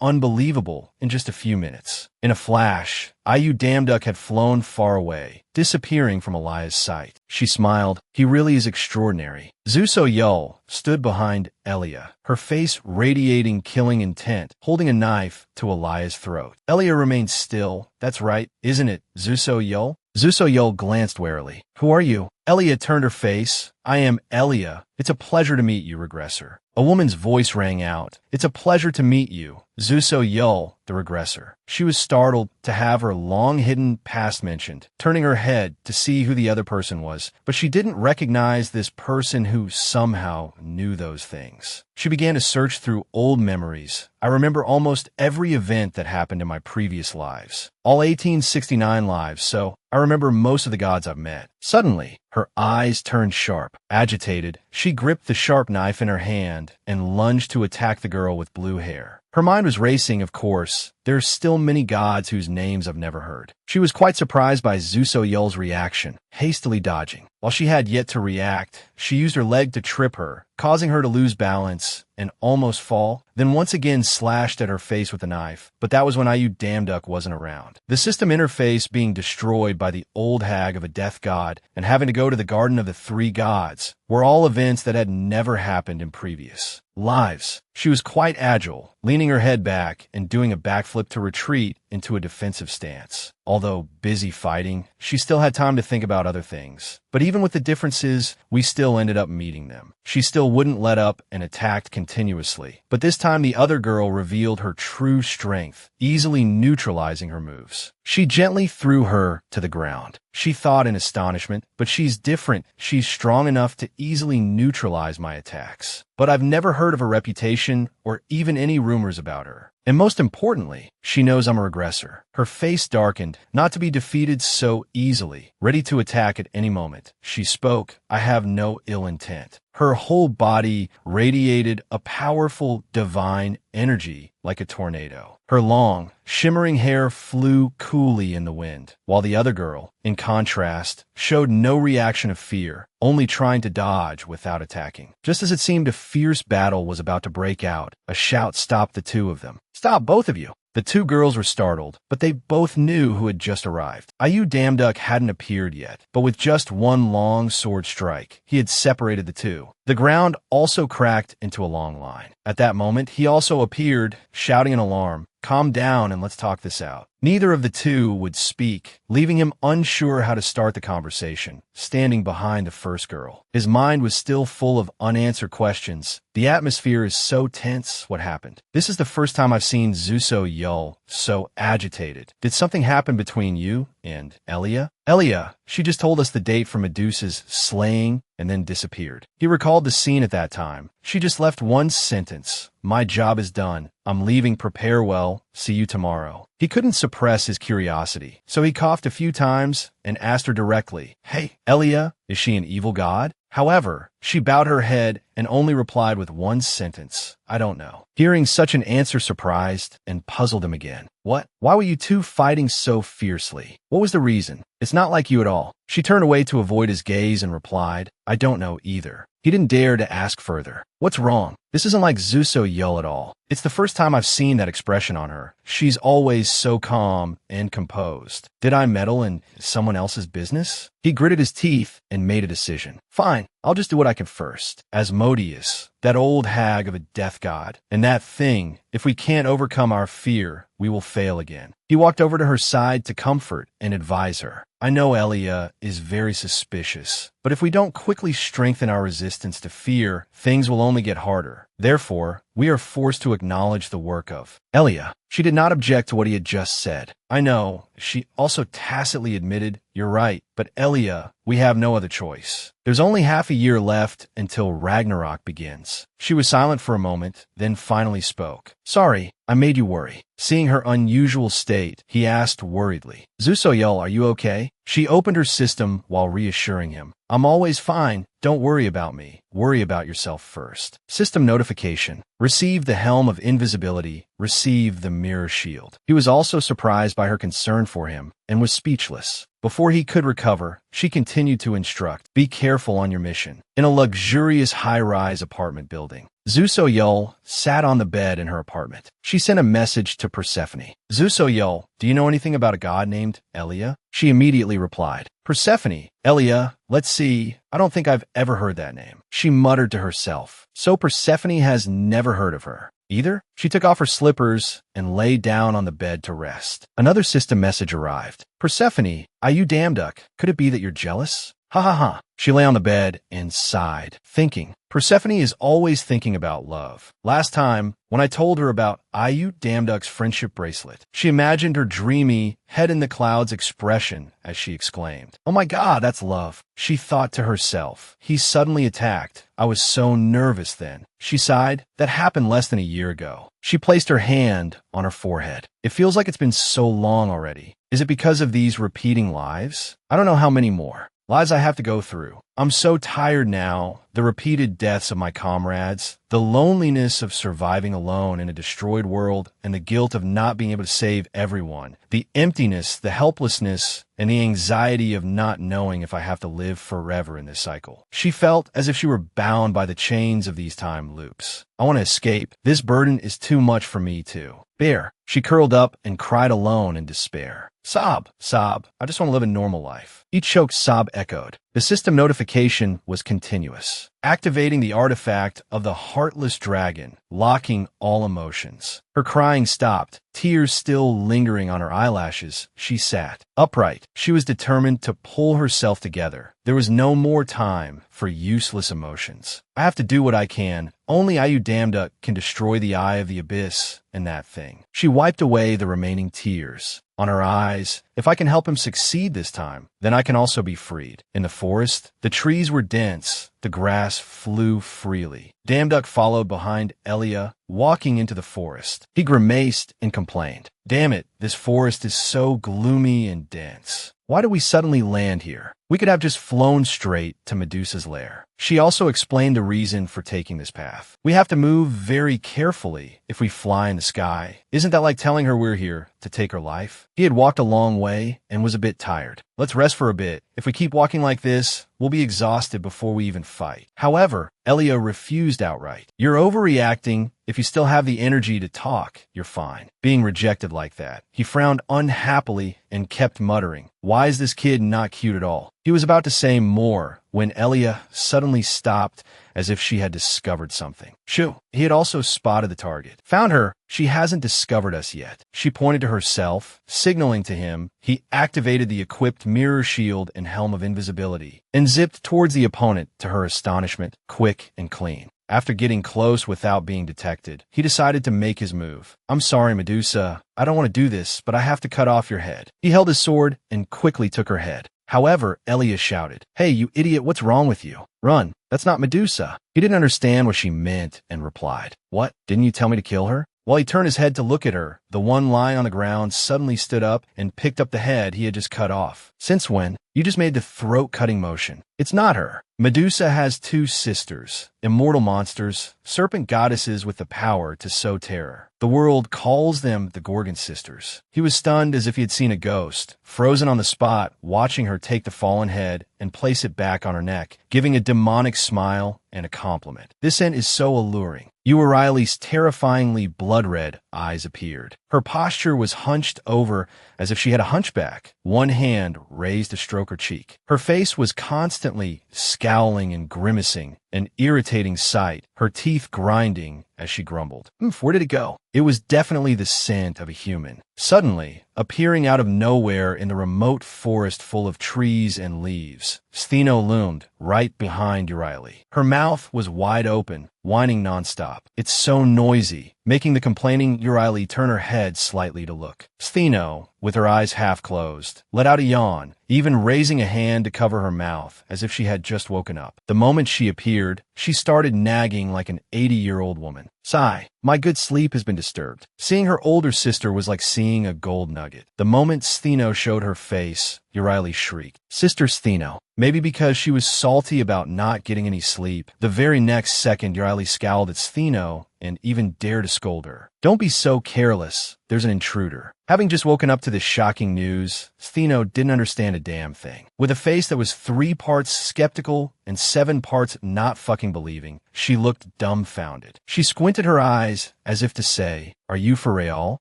unbelievable in just a few minutes. In a flash, Ayu Damduk had flown far away, disappearing from Elia's sight. She smiled. He really is extraordinary. Zuso Yul stood behind Elia, her face radiating killing intent, holding a knife to Elia's throat. Elia remained still. That's right, isn't it, Zuso Yul? Zusoyol glanced warily. Who are you? Elia turned her face. I am Elia. It's a pleasure to meet you, regressor. A woman's voice rang out. It's a pleasure to meet you, Zusoyol, the regressor. She was startled to have her long-hidden past mentioned, turning her head to see who the other person was, but she didn't recognize this person who somehow knew those things. She began to search through old memories. I remember almost every event that happened in my previous lives. All 1869 lives, so I remember most of the gods I've met. Suddenly, her eyes turned sharp. Agitated, she gripped the sharp knife in her hand and lunged to attack the girl with blue hair. Her mind was racing, of course. There are still many gods whose names I've never heard. She was quite surprised by Zusoyol's reaction, hastily dodging. While she had yet to react, she used her leg to trip her, causing her to lose balance and almost fall, then once again slashed at her face with a knife. But that was when Ayu Damduck wasn't around. The system interface being destroyed by the old hag of a death god and having to go to the Garden of the Three Gods were all events that had never happened in previous lives. She was quite agile, leaning her head back and doing a backflip to retreat into a defensive stance. Although busy fighting, she still had time to think about other things. But even with the differences, we still ended up meeting them. She still wouldn't let up and attacked continuously. But this time the other girl revealed her true strength, easily neutralizing her moves. She gently threw her to the ground. She thought in astonishment, but she's different. She's strong enough to easily neutralize my attacks. But I've never heard of her reputation or even any rumors about her. And most importantly, she knows I'm a regressor. Her face darkened, not to be defeated so easily, ready to attack at any moment. She spoke, I have no ill intent. Her whole body radiated a powerful, divine energy like a tornado. Her long, shimmering hair flew coolly in the wind, while the other girl, in contrast, showed no reaction of fear, only trying to dodge without attacking. Just as it seemed a fierce battle was about to break out, a shout stopped the two of them. Stop, both of you! The two girls were startled, but they both knew who had just arrived. Ayu Damduck hadn't appeared yet, but with just one long sword strike, he had separated the two. The ground also cracked into a long line. At that moment, he also appeared, shouting an alarm. Calm down and let's talk this out. Neither of the two would speak, leaving him unsure how to start the conversation, standing behind the first girl. His mind was still full of unanswered questions. The atmosphere is so tense. What happened? This is the first time I've seen Zusoyol so agitated. Did something happen between you and Elia? Elia, she just told us the date for Medusa's slaying and then disappeared. He recalled the scene at that time. She just left one sentence. My job is done. I'm leaving. Prepare well. See you tomorrow. He couldn't suppress his curiosity, so he coughed a few times and asked her directly, Hey, Elia, is she an evil god? However, she bowed her head and only replied with one sentence, I don't know. Hearing such an answer surprised and puzzled him again. What? Why were you two fighting so fiercely? What was the reason? It's not like you at all. She turned away to avoid his gaze and replied, I don't know either. He didn't dare to ask further. What's wrong? This isn't like Zusoyol at all. It's the first time I've seen that expression on her. She's always so calm and composed. Did I meddle in someone else's business? He gritted his teeth and made a decision. Fine, I'll just do what I can first. Asmodeus, that old hag of a death god, and that thing, if we can't overcome our fear, we will fail again. He walked over to her side to comfort and advise her. I know Elia is very suspicious, but if we don't quickly strengthen our resistance to fear, things will only get harder. Therefore, we are forced to acknowledge the work of Elia. She did not object to what he had just said. I know, she also tacitly admitted, you're right, but Elia, we have no other choice. There's only half a year left until Ragnarok begins. She was silent for a moment, then finally spoke. Sorry, I made you worry. Seeing her unusual state, he asked worriedly, Zusoyol, are you okay? She opened her system while reassuring him. I'm always fine. Don't worry about me. Worry about yourself first. System notification. Receive the Helm of Invisibility. Receive the Mirror Shield. He was also surprised by her concern for him and was speechless. Before he could recover, she continued to instruct, be careful on your mission. In a luxurious high-rise apartment building, Zusoyol sat on the bed in her apartment. She sent a message to Persephone. Zusoyol, do you know anything about a god named Elia? She immediately replied, Persephone, Elia, let's see, I don't think I've ever heard that name. She muttered to herself. So Persephone has never heard of her. Either. She took off her slippers and lay down on the bed to rest. Another system message arrived. Persephone, you damn duck. Could it be that you're jealous? Ha ha ha. She lay on the bed and sighed, thinking. Persephone is always thinking about love. Last time, when I told her about Ayu Damduck's friendship bracelet, she imagined her dreamy, head-in-the-clouds expression as she exclaimed, "Oh my God, that's love." She thought to herself, he suddenly attacked. I was so nervous then. She sighed. That happened less than a year ago. She placed her hand on her forehead. It feels like it's been so long already. Is it because of these repeating lives? I don't know how many more lives I have to go through. I'm so tired now. The repeated deaths of my comrades, the loneliness of surviving alone in a destroyed world, and the guilt of not being able to save everyone, the emptiness, the helplessness, and the anxiety of not knowing if I have to live forever in this cycle. She felt as if she were bound by the chains of these time loops. I want to escape. This burden is too much for me too. Bear. She curled up and cried alone in despair. Sob, sob. I just want to live a normal life. Each choked sob echoed. The system notification was continuous, activating the artifact of the heartless dragon, locking all emotions. Her crying stopped, tears still lingering on her eyelashes. She sat upright. She was determined to pull herself together. There was no more time for useless emotions. I have to do what I can. Only Ayu Damduck can destroy the eye of the abyss and that thing. She wiped away the remaining tears on her eyes. If I can help him succeed this time, then I can also be freed. In the forest, the trees were dense. The grass flew freely. Damduck followed behind Elia, walking into the forest. He grimaced and complained. Damn it, this forest is so gloomy and dense. Why do we suddenly land here? We could have just flown straight to Medusa's lair. She also explained the reason for taking this path. We have to move very carefully if we fly in the sky. Isn't that like telling her we're here to take her life? He had walked a long way and was a bit tired. Let's rest for a bit. If we keep walking like this, we'll be exhausted before we even fight. However, Elia refused outright. You're overreacting. If you still have the energy to talk, you're fine. Being rejected like that. He frowned unhappily and kept muttering, why is this kid not cute at all? He was about to say more when Elia suddenly stopped as if she had discovered something. Shoo! He had also spotted the target. Found her. She hasn't discovered us yet. She pointed to herself, signaling to him. He activated the equipped mirror shield and helm of invisibility and zipped towards the opponent, to her astonishment, quick and clean. After getting close without being detected, he decided to make his move. I'm sorry, Medusa. I don't want to do this, but I have to cut off your head. He held his sword and quickly took her head. However, Elia shouted, Hey, you idiot, what's wrong with you? Run. That's not Medusa. He didn't understand what she meant and replied, What? Didn't you tell me to kill her? While he turned his head to look at her, the one lying on the ground suddenly stood up and picked up the head he had just cut off. Since when? You just made the throat-cutting motion. It's not her. Medusa has two sisters, immortal monsters, serpent goddesses with the power to sow terror. The world calls them the Gorgon sisters. He was stunned as if he had seen a ghost, frozen on the spot, watching her take the fallen head and place it back on her neck, giving a demonic smile and a compliment. This scent is so alluring. Riley's terrifyingly blood-red eyes appeared. Her posture was hunched over as if she had a hunchback, one hand raised to stroke her cheek. Her face was constantly scowling and grimacing, an irritating sight, her teeth grinding as she grumbled. Where did it go? It was definitely the scent of a human. Suddenly, appearing out of nowhere in the remote forest full of trees and leaves, Stheno loomed right behind Riley. Her mouth was wide open, whining nonstop. It's so noisy, making the complaining Riley turn her head slightly to look. Stheno, with her eyes half closed, let out a yawn, even raising a hand to cover her mouth as if she had just woken up. The moment she appeared, she started nagging like an 80-year-old woman. Sigh, my good sleep has been disturbed. Seeing her older sister was like seeing a gold nugget. The moment Stheno showed her face, Riley shrieked. Sister Stheno. Maybe because she was salty about not getting any sleep. The very next second, Riley scowled at Stheno and even dared to scold her. Don't be so careless. There's an intruder. Having just woken up to this shocking news, Stheno didn't understand a damn thing. With a face that was 3 parts skeptical and 7 parts not fucking believing, she looked dumbfounded. She squinted her eyes as if to say, Are you for real?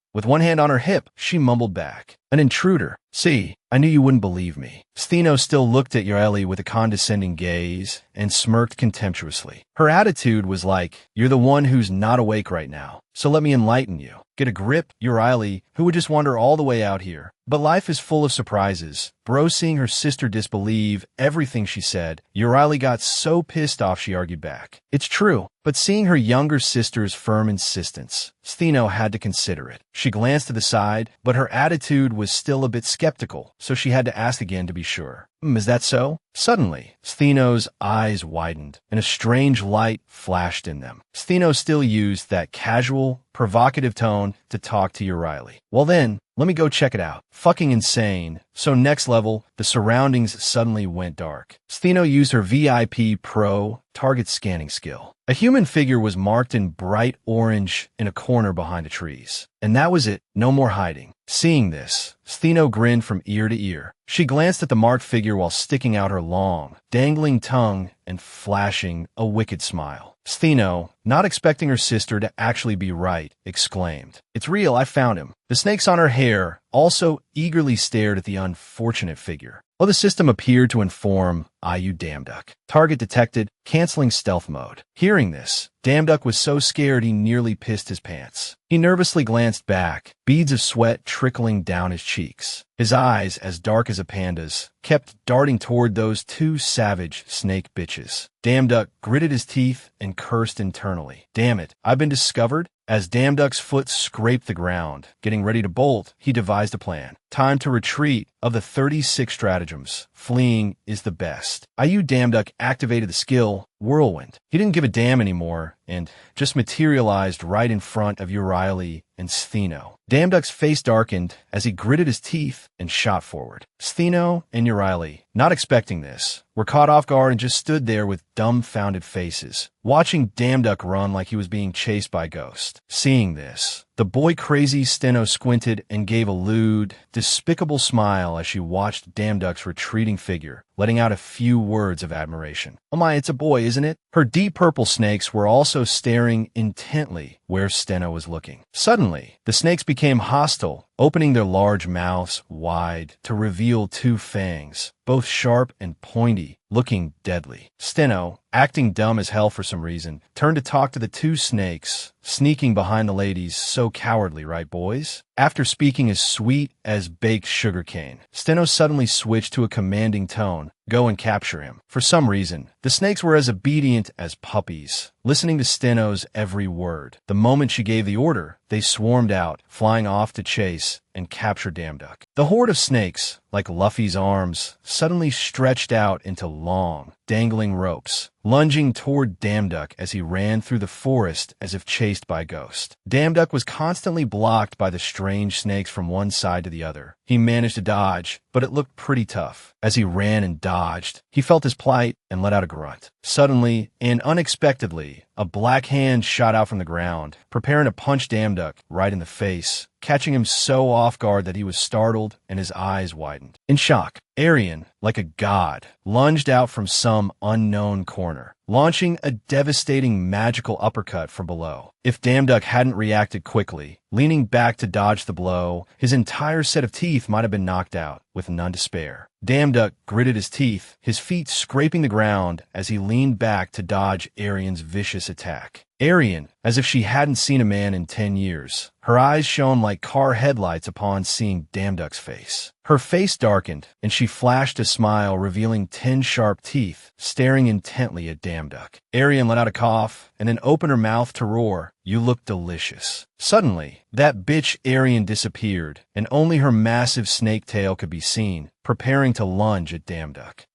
With one hand on her hip, she mumbled back, An intruder. See, I knew you wouldn't believe me. Stheno still looked at Riley with a condescending gaze and smirked contemptuously. Her attitude was like, "You're the one who's not awake right now, so let me enlighten you. Get a grip, Urieli, who would just wander all the way out here." But life is full of surprises. Bro, seeing her sister disbelieve everything she said, Urieli got so pissed off she argued back. It's true, but seeing her younger sister's firm insistence, Stheno had to consider it. She glanced to the side, but her attitude was still a bit skeptical, so she had to ask again to be sure. Is that so?" Suddenly, Stheno's eyes widened, and a strange light flashed in them. Stheno still used that casual, provocative tone to talk to Urieli. "Well then, let me go check it out." Fucking insane. So next level, the surroundings suddenly went dark. Stheno used her VIP Pro target scanning skill. A human figure was marked in bright orange in a corner behind the trees. And that was it, no more hiding. Seeing this, Stheno grinned from ear to ear. She glanced at the marked figure while sticking out her long, dangling tongue and flashing a wicked smile. Stheno, not expecting her sister to actually be right, exclaimed, "It's real, I found him." The snakes on her hair also eagerly stared at the unfortunate figure. Oh, the system appeared to inform, "You Damduck. Target detected, canceling stealth mode." Hearing this, Damduck was so scared he nearly pissed his pants. He nervously glanced back, beads of sweat trickling down his cheeks. His eyes, as dark as a panda's, kept darting toward those two savage snake bitches. Damduck gritted his teeth and cursed internally. "Damn it, I've been discovered?" As Damduck's foot scraped the ground, getting ready to bolt, he devised a plan. Time to retreat. Of the 36 stratagems, fleeing is the best. Damduck activated the skill, Whirlwind. He didn't give a damn anymore, and just materialized right in front of Urieli and Stheno. Damduck's face darkened as he gritted his teeth and shot forward. Stheno and Urieli, not expecting this, were caught off guard and just stood there with dumbfounded faces, watching Damduck run like he was being chased by a ghost. Seeing this, the boy-crazy Stheno squinted and gave a lewd, despicable smile as she watched Damduck's retreating figure, letting out a few words of admiration. "Oh my, it's a boy, isn't it?" Her deep purple snakes were also staring intently where Stheno was looking. Suddenly, the snakes became hostile, opening their large mouths wide to reveal two fangs, both sharp and pointy, looking deadly. Stheno, acting dumb as hell for some reason, turned to talk to the two snakes, sneaking behind the ladies. So cowardly, right, boys? After speaking as sweet as baked sugarcane, Stheno suddenly switched to a commanding tone. "Go and capture him." For some reason, the snakes were as obedient as puppies, listening to Steno's every word. The moment she gave the order, they swarmed out, flying off to chase and capture Damduck. The horde of snakes, like Luffy's arms, suddenly stretched out into long, dangling ropes, lunging toward Damduck as he ran through the forest as if chased by a ghost. Damduck was constantly blocked by the strange snakes from one side to the other. He managed to dodge, but it looked pretty tough. As he ran and dodged, he felt his plight and let out a grunt. Suddenly, and unexpectedly, a black hand shot out from the ground, preparing to punch Damduck right in the face, catching him so off guard that he was startled and his eyes widened. In shock, Arian, like a god, lunged out from some unknown corner, launching a devastating magical uppercut from below. If Damduck hadn't reacted quickly, leaning back to dodge the blow, his entire set of teeth might have been knocked out, with none to spare. Damduck gritted his teeth, his feet scraping the ground as he leaned back to dodge Arian's vicious attack. Arian, as if she hadn't seen a man in 10 years, her eyes shone like car headlights upon seeing Damduck's face. Her face darkened, and she flashed a smile revealing 10 sharp teeth, staring intently at Damduck. Arian let out a cough, and then opened her mouth to roar, "You look delicious." Suddenly, that bitch Arian disappeared, and only her massive snake tail could be seen, preparing to lunge at Damduck.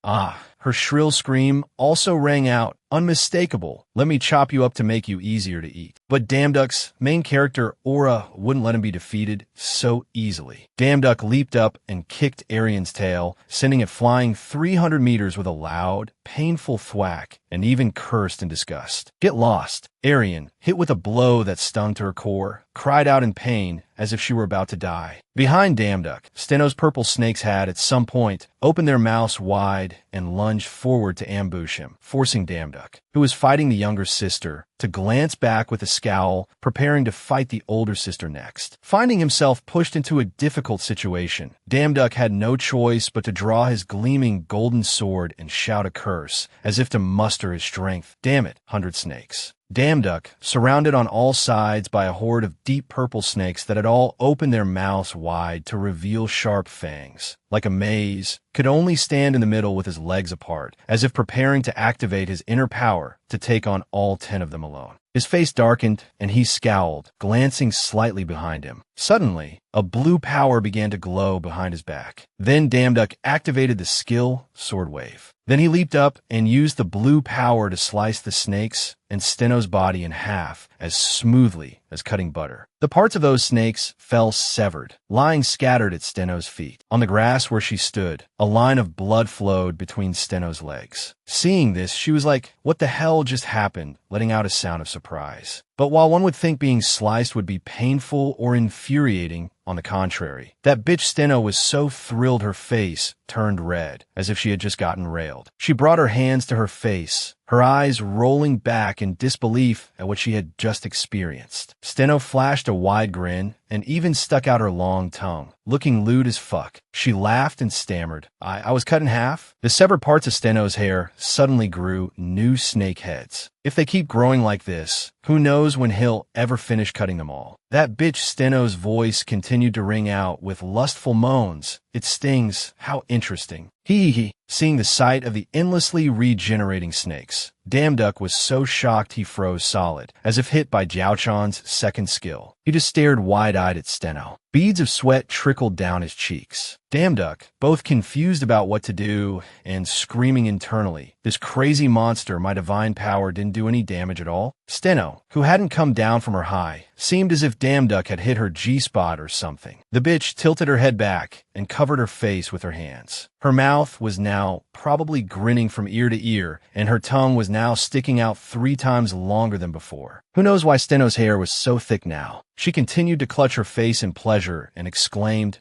Her shrill scream also rang out, unmistakable, "Let me chop you up to make you easier to eat." But Damduck's main character, Aura, wouldn't let him be defeated so easily. Damduck leaped up and kicked Arian's tail, sending it flying 300 meters with a loud, painful thwack, and even cursed in disgust. "Get lost." Arian, hit with a blow that stung to her core, cried out in pain as if she were about to die. Behind Damduck, Steno's purple snakes had, at some point, opened their mouths wide and lunged forward to ambush him, forcing Damduck, who was fighting the younger sister, to glance back with a scowl, preparing to fight the older sister next. Finding himself pushed into a difficult situation, Damduck had no choice but to draw his gleaming golden sword and shout a curse, as if to muster his strength. Damn it, 100 snakes. Damduck, surrounded on all sides by a horde of deep purple snakes that had all opened their mouths wide to reveal sharp fangs, like a maze, could only stand in the middle with his legs apart, as if preparing to activate his inner power to take on all 10 of them alone. His face darkened, and he scowled, glancing slightly behind him. Suddenly, a blue power began to glow behind his back. Then Damduck activated the skill Sword Wave. Then he leaped up and used the blue power to slice the snakes and Steno's body in half as smoothly as cutting butter. The parts of those snakes fell severed, lying scattered at Steno's feet. On the grass where she stood, a line of blood flowed between Steno's legs. Seeing this, she was like, "What the hell just happened?" letting out a sound of surprise. But while one would think being sliced would be painful or infuriating, on the contrary, that bitch Steno was so thrilled her face turned red, as if she had just gotten railed. She brought her hands to her face, her eyes rolling back in disbelief at what she had just experienced. Steno flashed a wide grin and even stuck out her long tongue, looking lewd as fuck. She laughed and stammered, I was cut in half?" The severed parts of Steno's hair suddenly grew new snake heads. If they keep growing like this, who knows when he'll ever finish cutting them all. That bitch Steno's voice continued to ring out with lustful moans. "It stings. How interesting." Hee. Seeing the sight of the endlessly regenerating snakes, Damduck was so shocked he froze solid, as if hit by Jiao-chan's second skill. He just stared wide-eyed at Steno. Beads of sweat trickled down his cheeks. Damduck, both confused about what to do and screaming internally, "This crazy monster, my divine power didn't do any damage at all." Steno, who hadn't come down from her high, seemed as if Damduck had hit her G-spot or something. The bitch tilted her head back and covered her face with her hands. Her mouth was now probably grinning from ear to ear, and her tongue was now sticking out 3 times longer than before. Who knows why Steno's hair was so thick now? She continued to clutch her face in pleasure and exclaimed,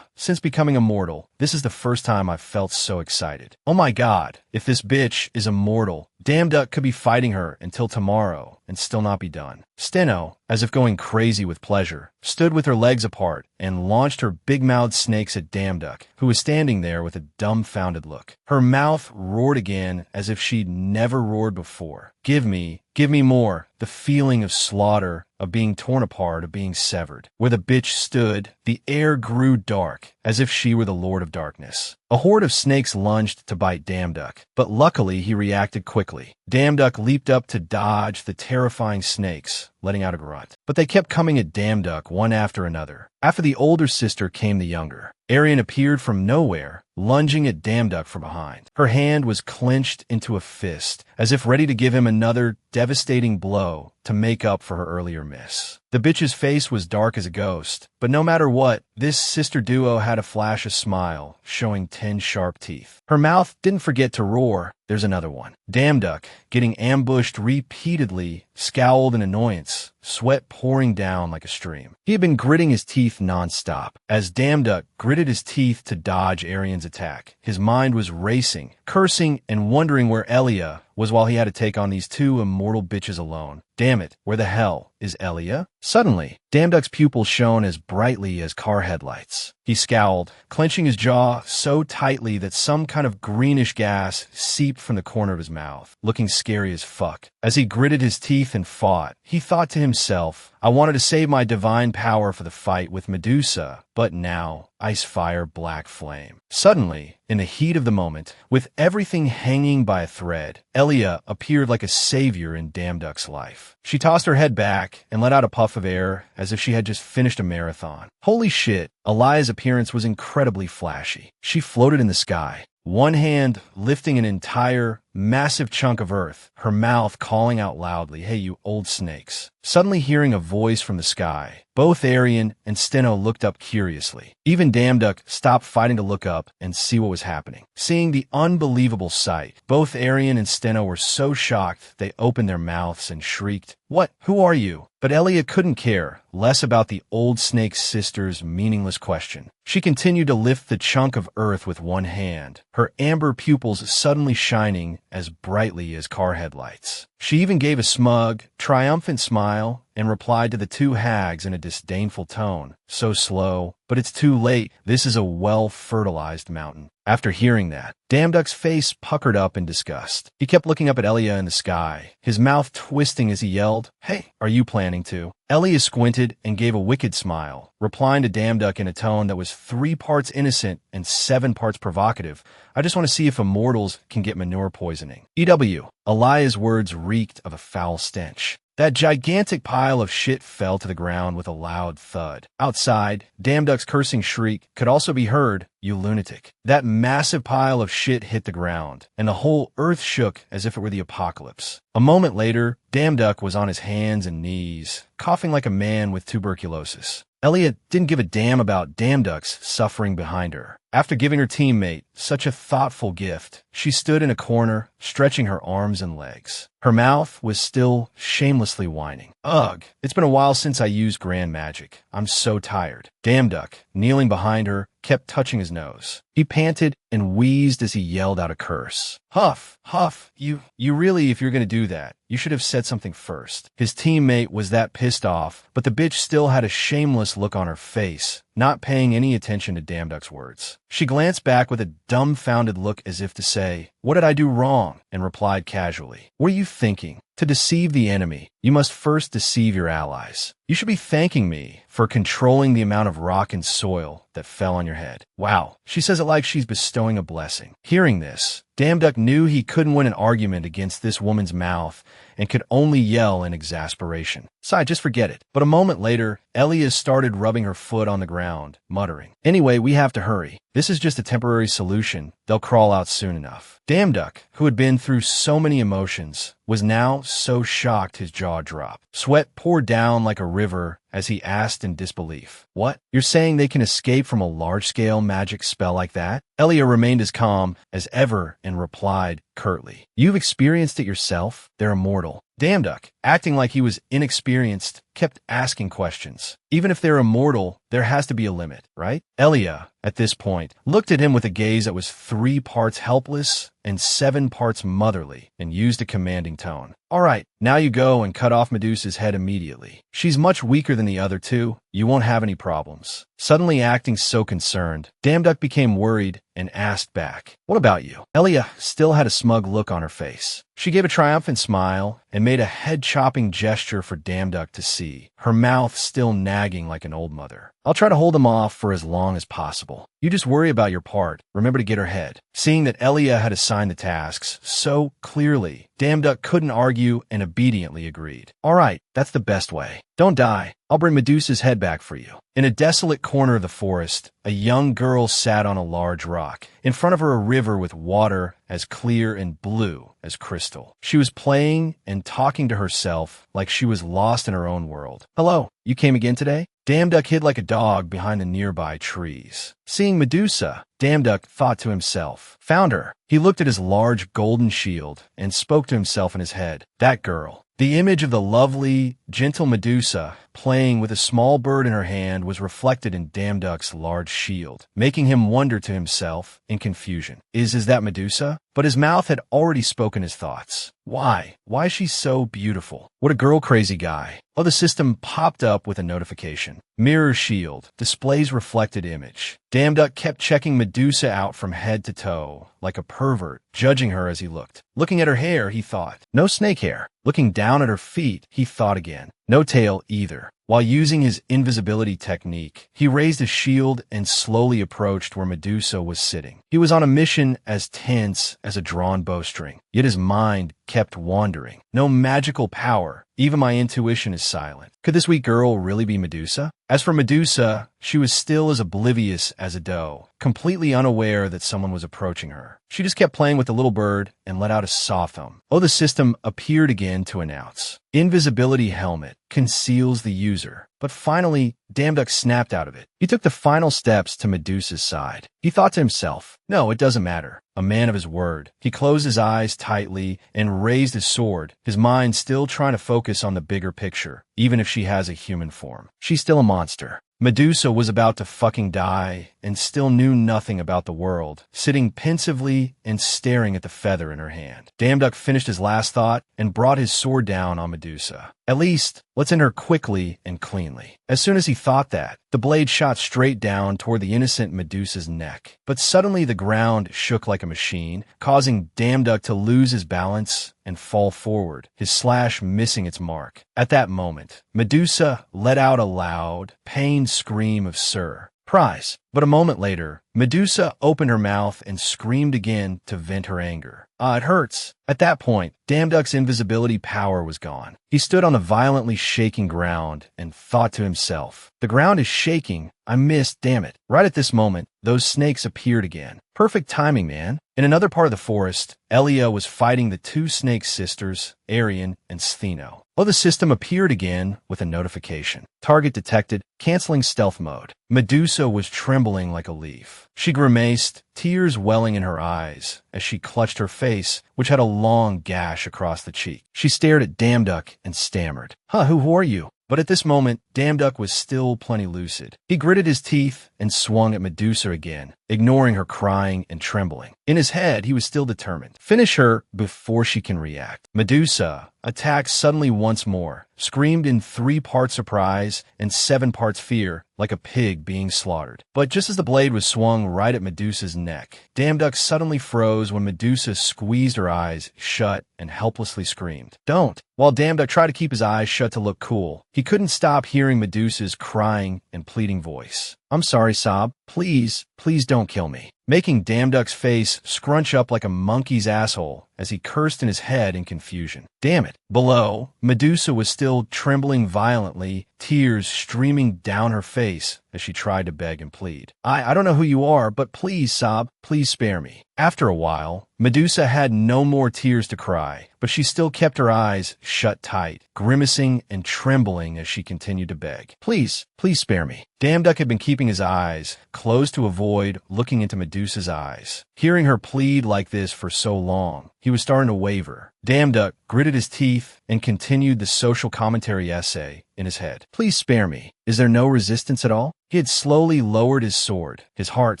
Since becoming immortal, this is the first time I've felt so excited. Oh my god, if this bitch is immortal, Damduck could be fighting her until tomorrow and still not be done." Steno, as if going crazy with pleasure, stood with her legs apart and launched her big-mouthed snakes at Damduck, who was standing there with a dumbfounded look. Her mouth roared again as if she'd never roared before. Give me more. The feeling of slaughter, of being torn apart, of being severed. Where the bitch stood, the air grew dark, as if she were the Lord of Darkness. A horde of snakes lunged to bite Damduck, but luckily he reacted quickly. Damduck leaped up to dodge the terrifying snakes, letting out a grunt. But they kept coming at Damduck one after another. After the older sister came the younger. Arian appeared from nowhere, lunging at Damduck from behind. Her hand was clenched into a fist, as if ready to give him another devastating blow to make up for her earlier miss. The bitch's face was dark as a ghost, but no matter what, this sister duo had a flash of smile, showing 10 sharp teeth. Her mouth didn't forget to roar. There's another one. Damduck, getting ambushed repeatedly, scowled in annoyance, sweat pouring down like a stream. He had been gritting his teeth nonstop. As Damduck gritted his teeth to dodge Arian's attack, his mind was racing, cursing, and wondering where Elia was while he had to take on these 2 immortal bitches alone. Damn it, where the hell is Elia? Suddenly, Damduck's pupils shone as brightly as car headlights. He scowled, clenching his jaw so tightly that some kind of greenish gas seeped from the corner of his mouth, looking scary as fuck. As he gritted his teeth and fought, he thought to himself, I wanted to save my divine power for the fight with Medusa, but now, ice fire, black flame. Suddenly, in the heat of the moment, with everything hanging by a thread, Elia appeared like a savior in Damduck's life. She tossed her head back and let out a puff of air as if she had just finished a marathon. Holy shit, Elia's appearance was incredibly flashy. She floated in the sky, one hand lifting an entire, massive chunk of earth, her mouth calling out loudly, "Hey, you old snakes." Suddenly hearing a voice from the sky, both Arian and Steno looked up curiously. Even Damduck stopped fighting to look up and see what was happening. Seeing the unbelievable sight, both Arian and Steno were so shocked they opened their mouths and shrieked, "What? Who are you?" But Elia couldn't care less about the old snake's sister's meaningless question. She continued to lift the chunk of earth with one hand, her amber pupils suddenly shining as brightly as car headlights. She even gave a smug, triumphant smile and replied to the two hags in a disdainful tone. So slow, but it's too late. This is a well-fertilized mountain. After hearing that, Damduck's face puckered up in disgust. He kept looking up at Elia in the sky, his mouth twisting as he yelled, "Hey, are you planning to?" Elia squinted and gave a wicked smile, replying to Damduck in a tone that was 3 parts innocent and 7 parts provocative. "I just want to see if immortals can get manure poisoning." EW. Elia's words reeked of a foul stench. That gigantic pile of shit fell to the ground with a loud thud. Outside, Damduck's cursing shriek could also be heard, "You lunatic." That massive pile of shit hit the ground, and the whole earth shook as if it were the apocalypse. A moment later, Damduck was on his hands and knees, coughing like a man with tuberculosis. Elia didn't give a damn about Damduck's suffering behind her. After giving her teammate such a thoughtful gift, she stood in a corner, stretching her arms and legs. Her mouth was still shamelessly whining. "Ugh, it's been a while since I used grand magic. I'm so tired." Damduck, kneeling behind her, kept touching his nose. He panted and wheezed as he yelled out a curse. "Huff, Huff, you really, if you're gonna do that, you should have said something first." His teammate was that pissed off, but the bitch still had a shameless look on her face, not paying any attention to Damduck's words. She glanced back with a dumbfounded look as if to say, "What did I do wrong?" and replied casually, "What are you thinking? To deceive the enemy, you must first deceive your allies. You should be thanking me for controlling the amount of rock and soil that fell on your head." Wow, she says it like she's bestowing a blessing. Hearing this, Damduck knew he couldn't win an argument against this woman's mouth and could only yell in exasperation. "Sigh, just forget it." But a moment later, Elia started rubbing her foot on the ground, muttering, "Anyway, we have to hurry. This is just a temporary solution. They'll crawl out soon enough." Damduck, who had been through so many emotions, was now so shocked his jaw dropped. Sweat poured down like a river as he asked in disbelief, "What? You're saying they can escape from a large-scale magic spell like that?" Elia remained as calm as ever and replied curtly, "You've experienced it yourself. They're immortal." Damduck, acting like he was inexperienced, kept asking questions. "Even if they're immortal, there has to be a limit, right?" Elia, at this point, looked at him with a gaze that was 3 parts helpless and 7 parts motherly, and used a commanding tone. "All right, now you go and cut off Medusa's head immediately. She's much weaker than the other two. You won't have any problems." Suddenly acting so concerned, Damduck became worried and asked back, "What about you?" Elia still had a smug look on her face. She gave a triumphant smile and made a head-chopping gesture for Damduck to see, her mouth still nagging like an old mother. "I'll try to hold them off for as long as possible. You just worry about your part. Remember to get her head." Seeing that Elia had assigned the tasks so clearly, Damduck couldn't argue and obediently agreed. "All right, that's the best way. Don't die. I'll bring Medusa's head back for you." In a desolate corner of the forest, a young girl sat on a large rock. In front of her, a river with water as clear and blue as crystal. She was playing and talking to herself like she was lost in her own world. "Hello, you came again today?" Damduck hid like a dog behind the nearby trees. Seeing Medusa, Damduck thought to himself, "Found her." He looked at his large golden shield and spoke to himself in his head, "That girl." The image of the lovely, gentle Medusa playing with a small bird in her hand was reflected in Damduck's large shield, making him wonder to himself in confusion. Is that Medusa? But his mouth had already spoken his thoughts. Why? Why is she so beautiful? What a girl-crazy guy. Oh, the system popped up with a notification. Mirror shield, displays reflected image. Damduck kept checking Medusa out from head to toe, like a pervert, judging her as he looked. Looking at her hair, he thought, no snake hair. Looking down at her feet, he thought again. No tail either. While using his invisibility technique, he raised his shield and slowly approached where Medusa was sitting. He was on a mission as tense as a drawn bowstring, yet his mind kept wandering. No magical power. Even my intuition is silent. Could this weak girl really be Medusa? As for Medusa, she was still as oblivious as a doe, completely unaware that someone was approaching her. She just kept playing with the little bird and let out a soft hum. Oh, the system appeared again to announce. Invisibility helmet conceals the user. but finally, Damduck snapped out of it. He took the final steps to Medusa's side. He thought to himself, no, it doesn't matter. A man of his word. He closed his eyes tightly and raised his sword, his mind still trying to focus on the bigger picture, even if she has a human form. She's still a monster. Medusa was about to fucking die and still knew nothing about the world, sitting pensively and staring at the feather in her hand. Damduck finished his last thought and brought his sword down on Medusa. At least, let's end her quickly and cleanly. As soon as he thought that, the blade shot straight down toward the innocent Medusa's neck. But suddenly the ground shook like a machine, causing Damduck to lose his balance and fall forward, his slash missing its mark. At that moment, Medusa let out a loud, pained scream of surprise. But a moment later, Medusa opened her mouth and screamed again to vent her anger. It hurts. At that point, Damduck's invisibility power was gone. He stood on the violently shaking ground and thought to himself, the ground is shaking. I missed, damn it. Right at this moment, those snakes appeared again. Perfect timing, man. In another part of the forest, Elia was fighting the two snake sisters, Arian and Stheno. Well, the system appeared again with a notification. Target detected, canceling stealth mode. Medusa was trembling like a leaf. She grimaced, tears welling in her eyes, as she clutched her face, which had a long gash across the cheek. She stared at Damduck and stammered, who are you? But at this moment, Damduck was still plenty lucid. He gritted his teeth and swung at Medusa again, ignoring her crying and trembling. In his head, he was still determined. Finish her before she can react. Medusa attacked suddenly once more, screamed in 3 parts surprise and 7 parts fear, like a pig being slaughtered. But just as the blade was swung right at Medusa's neck, Damduck suddenly froze when Medusa squeezed her eyes shut and helplessly screamed, "Don't!" While Damduck tried to keep his eyes shut to look cool, he couldn't stop hearing Medusa's crying and pleading voice. "I'm sorry, Sob. Please don't kill me." Making Damduck's face scrunch up like a monkey's asshole as he cursed in his head in confusion. Damn it. Below, Medusa was still trembling violently, tears streaming down her face as she tried to beg and plead. I don't know who you are, but please, Sob, please spare me." After a while, Medusa had no more tears to cry, but she still kept her eyes shut tight, grimacing and trembling as she continued to beg. Please spare me." Damduck had been keeping his eyes closed to avoid looking into Medusa's eyes. Hearing her plead like this for so long, he was starting to waver. Damduck gritted his teeth and continued the social commentary essay in his head. "Please spare me. Is there no resistance at all?" He had slowly lowered his sword, his heart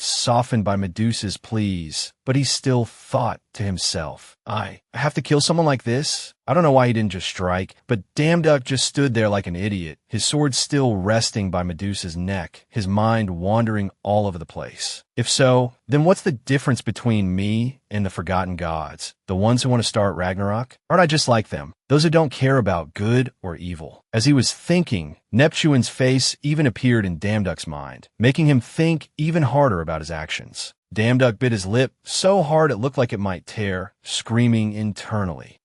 softened by Medusa's pleas, but he still thought to himself, I have to kill someone like this? I don't know why he didn't just strike, but Damduck just stood there like an idiot, his sword still resting by Medusa's neck, his mind wandering all over the place. If so, then what's the difference between me and the forgotten gods? The ones who want to start Ragnarok? Aren't I just like them? Those who don't care about good or evil. As he was thinking, Neptune's face even appeared in Damduck's mind, making him think even harder about his actions. Damduck bit his lip so hard it looked like it might tear, screaming internally.